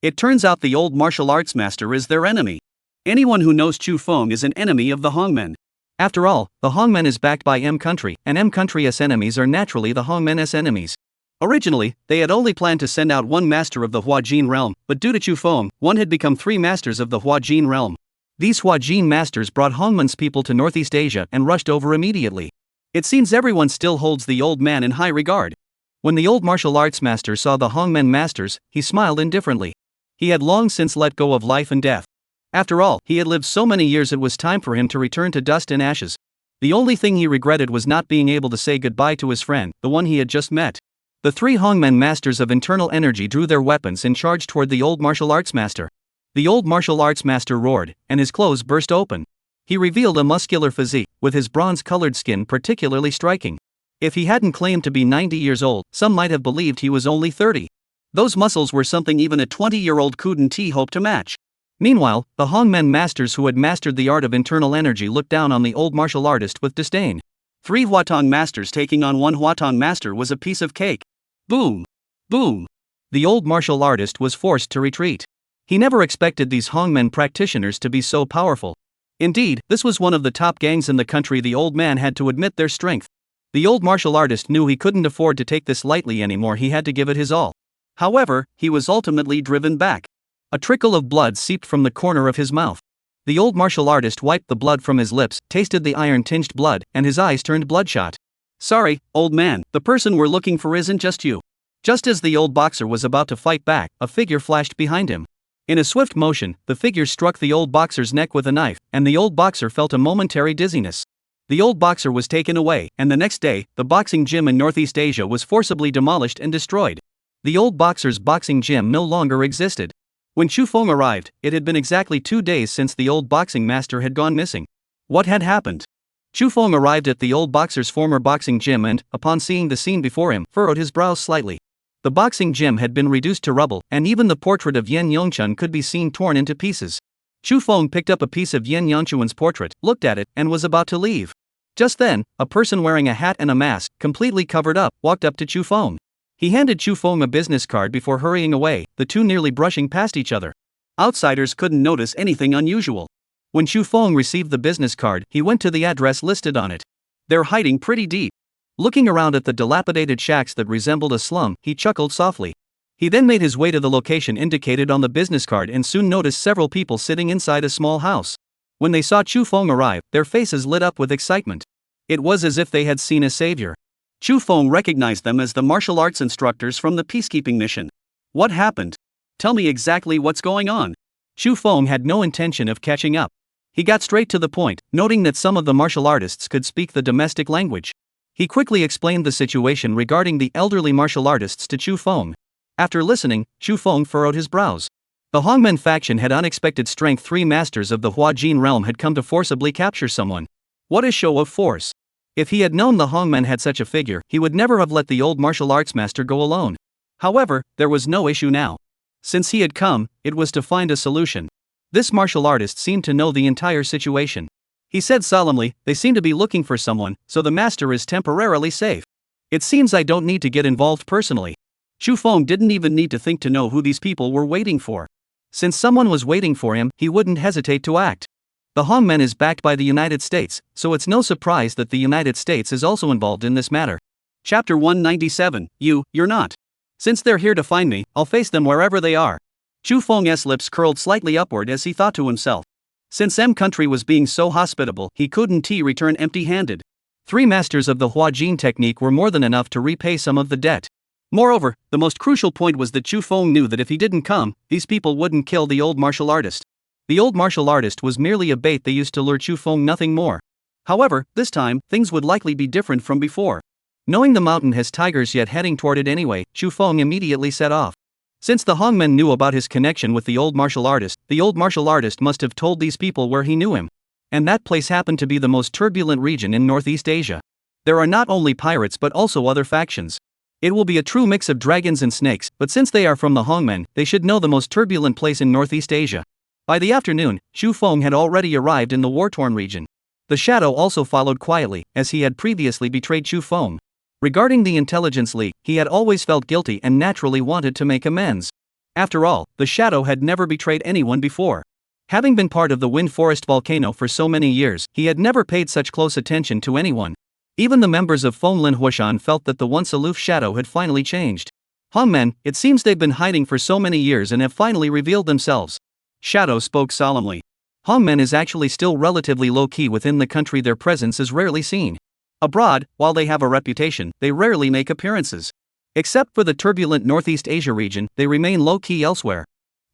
It turns out the old martial arts master is their enemy. Anyone who knows Chu Feng is an enemy of the Hongmen. After all, the Hongmen is backed by M country, and M country's enemies are naturally the Hongmen's enemies. Originally, they had only planned to send out one master of the Hua Jin realm, but due to Chu Feng, one had become 3 masters of the Hua Jin realm. These Hua Jin masters brought Hongmen's people to Northeast Asia and rushed over immediately. It seems everyone still holds the old man in high regard. When the old martial arts master saw the Hongmen masters, he smiled indifferently. He had long since let go of life and death. After all, he had lived so many years it was time for him to return to dust and ashes. The only thing he regretted was not being able to say goodbye to his friend, the one he had just met. The 3 Hongmen masters of internal energy drew their weapons and charged toward the old martial arts master. The old martial arts master roared, and his clothes burst open. He revealed a muscular physique, with his bronze-colored skin particularly striking. If he hadn't claimed to be 90 years old, some might have believed he was only 30. Those muscles were something even a 20-year-old couldn't hope to match. Meanwhile, the Hongmen masters who had mastered the art of internal energy looked down on the old martial artist with disdain. 3 Huatong masters taking on 1 Huatong master was a piece of cake. Boom! Boom! The old martial artist was forced to retreat. He never expected these Hongmen practitioners to be so powerful. Indeed, this was one of the top gangs in the country. The old man had to admit their strength. The old martial artist knew he couldn't afford to take this lightly anymore. He had to give it his all. However, he was ultimately driven back. A trickle of blood seeped from the corner of his mouth. The old martial artist wiped the blood from his lips, tasted the iron-tinged blood, and his eyes turned bloodshot. Sorry, old man, the person we're looking for isn't just you. Just as the old boxer was about to fight back, a figure flashed behind him. In a swift motion, the figure struck the old boxer's neck with a knife, and the old boxer felt a momentary dizziness. The old boxer was taken away, and the next day, the boxing gym in Northeast Asia was forcibly demolished and destroyed. The old boxer's boxing gym no longer existed. When Chu Feng arrived, it had been exactly 2 days since the old boxing master had gone missing. What had happened? Chu Feng arrived at the old boxer's former boxing gym and, upon seeing the scene before him, furrowed his brows slightly. The boxing gym had been reduced to rubble, and even the portrait of Yen Yongchun could be seen torn into pieces. Chu Feng picked up a piece of Yen Yongchun's portrait, looked at it, and was about to leave. Just then, a person wearing a hat and a mask, completely covered up, walked up to Chu Feng. He handed Chu Feng a business card before hurrying away, the two nearly brushing past each other. Outsiders couldn't notice anything unusual. When Chu Feng received the business card, he went to the address listed on it. They're hiding pretty deep. Looking around at the dilapidated shacks that resembled a slum, he chuckled softly. He then made his way to the location indicated on the business card and soon noticed several people sitting inside a small house. When they saw Chu Feng arrive, their faces lit up with excitement. It was as if they had seen a savior. Chu Feng recognized them as the martial arts instructors from the peacekeeping mission. What happened? Tell me exactly what's going on. Chu Feng had no intention of catching up. He got straight to the point, noting that some of the martial artists could speak the domestic language. He quickly explained the situation regarding the elderly martial artists to Chu Feng. After listening, Chu Feng furrowed his brows. The Hongmen faction had unexpected strength. 3 masters of the Huajin realm had come to forcibly capture someone. What a show of force! If he had known the Hongmen had such a figure, he would never have let the old martial arts master go alone. However, there was no issue now. Since he had come, it was to find a solution. This martial artist seemed to know the entire situation. He said solemnly, "They seem to be looking for someone, so the master is temporarily safe. It seems I don't need to get involved personally." Chu Feng didn't even need to think to know who these people were waiting for. Since someone was waiting for him, he wouldn't hesitate to act. The Hongmen is backed by the United States, so it's no surprise that the United States is also involved in this matter. Chapter 197, You're not. Since they're here to find me, I'll face them wherever they are. Chu Feng's lips curled slightly upward as he thought to himself. Since M country was being so hospitable, he couldn't return empty-handed. 3 masters of the Huajin technique were more than enough to repay some of the debt. Moreover, the most crucial point was that Chu Feng knew that if he didn't come, these people wouldn't kill the old martial artist. The old martial artist was merely a bait they used to lure Chu Feng, nothing more. However, this time, things would likely be different from before. Knowing the mountain has tigers yet heading toward it anyway, Chu Feng immediately set off. Since the Hongmen knew about his connection with the old martial artist must have told these people where he knew him. And that place happened to be the most turbulent region in Northeast Asia. There are not only pirates but also other factions. It will be a true mix of dragons and snakes, but since they are from the Hongmen, they should know the most turbulent place in Northeast Asia. By the afternoon, Chu Feng had already arrived in the war-torn region. The shadow also followed quietly, as he had previously betrayed Chu Feng. Regarding the intelligence leak, he had always felt guilty and naturally wanted to make amends. After all, the shadow had never betrayed anyone before. Having been part of the Wind Forest volcano for so many years, he had never paid such close attention to anyone. Even the members of Fenglin Huashan felt that the once aloof shadow had finally changed. Hongmen, it seems they've been hiding for so many years and have finally revealed themselves. Shadow spoke solemnly. Hongmen is actually still relatively low-key within the country. Their presence is rarely seen. Abroad, while they have a reputation, they rarely make appearances. Except for the turbulent Northeast Asia region, they remain low-key elsewhere.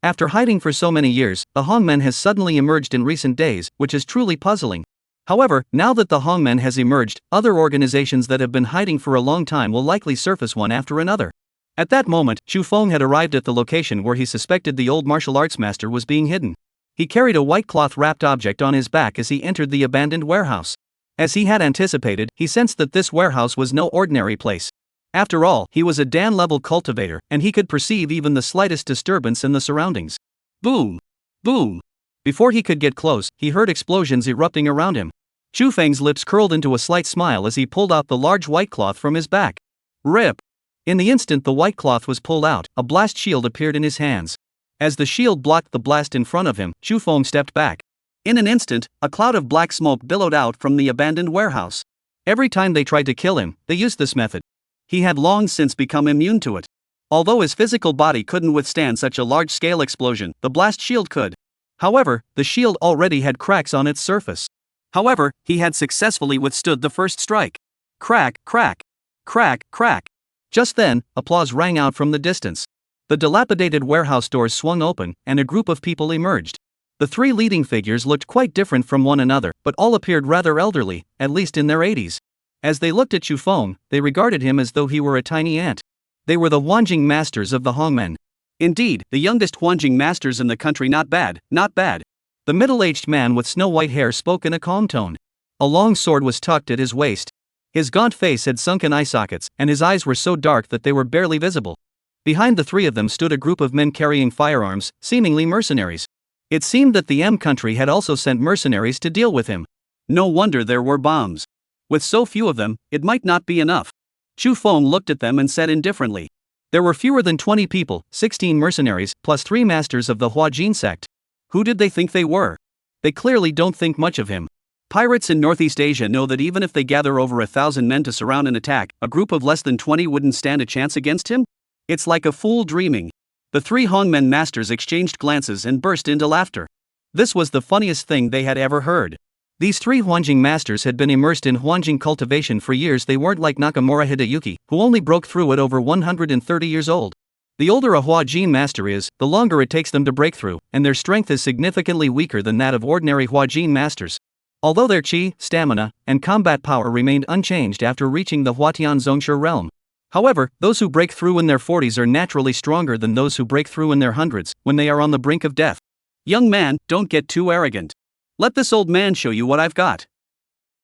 After hiding for so many years, the Hongmen has suddenly emerged in recent days, which is truly puzzling. However, now that the Hongmen has emerged, other organizations that have been hiding for a long time will likely surface one after another. At that moment, Chu Feng had arrived at the location where he suspected the old martial arts master was being hidden. He carried a white cloth-wrapped object on his back as he entered the abandoned warehouse. As he had anticipated, he sensed that this warehouse was no ordinary place. After all, he was a Dan-level cultivator, and he could perceive even the slightest disturbance in the surroundings. Boom! Boom! Before he could get close, he heard explosions erupting around him. Chu Feng's lips curled into a slight smile as he pulled out the large white cloth from his back. Rip! In the instant the white cloth was pulled out, a blast shield appeared in his hands. As the shield blocked the blast in front of him, Chu Feng stepped back. In an instant, a cloud of black smoke billowed out from the abandoned warehouse. Every time they tried to kill him, they used this method. He had long since become immune to it. Although his physical body couldn't withstand such a large-scale explosion, the blast shield could. However, the shield already had cracks on its surface. However, he had successfully withstood the first strike. Crack, crack. Crack, crack. Just then, applause rang out from the distance. The dilapidated warehouse doors swung open, and a group of people emerged. The three leading figures looked quite different from one another, but all appeared rather elderly, at least in their 80s. As they looked at Chu Feng, they regarded him as though he were a tiny ant. They were the Huanjing masters of the Hongmen. Indeed, the youngest Huanjing masters in the country. Not bad, not bad. The middle-aged man with snow-white hair spoke in a calm tone. A long sword was tucked at his waist. His gaunt face had sunken eye sockets, and his eyes were so dark that they were barely visible. Behind the three of them stood a group of men carrying firearms, seemingly mercenaries. It seemed that the M country had also sent mercenaries to deal with him. No wonder there were bombs. With so few of them, it might not be enough. Chu Feng looked at them and said indifferently. There were fewer than 20 people, 16 mercenaries, plus 3 masters of the Huajin sect. Who did they think they were? They clearly don't think much of him. Pirates in Northeast Asia know that even if they gather over 1,000 men to surround an attack, a group of less than 20 wouldn't stand a chance against him? It's like a fool dreaming. The three Hongmen masters exchanged glances and burst into laughter. This was the funniest thing they had ever heard. These three Huanjing masters had been immersed in Huanjing cultivation for years. They weren't like Nakamura Hideyuki, who only broke through at over 130 years old. The older a Huajin master is, the longer it takes them to break through, and their strength is significantly weaker than that of ordinary Huajin masters. Although their qi, stamina, and combat power remained unchanged after reaching the Huatian Zhongshe realm. However, those who break through in their 40s are naturally stronger than those who break through in their hundreds, when they are on the brink of death. Young man, don't get too arrogant. Let this old man show you what I've got.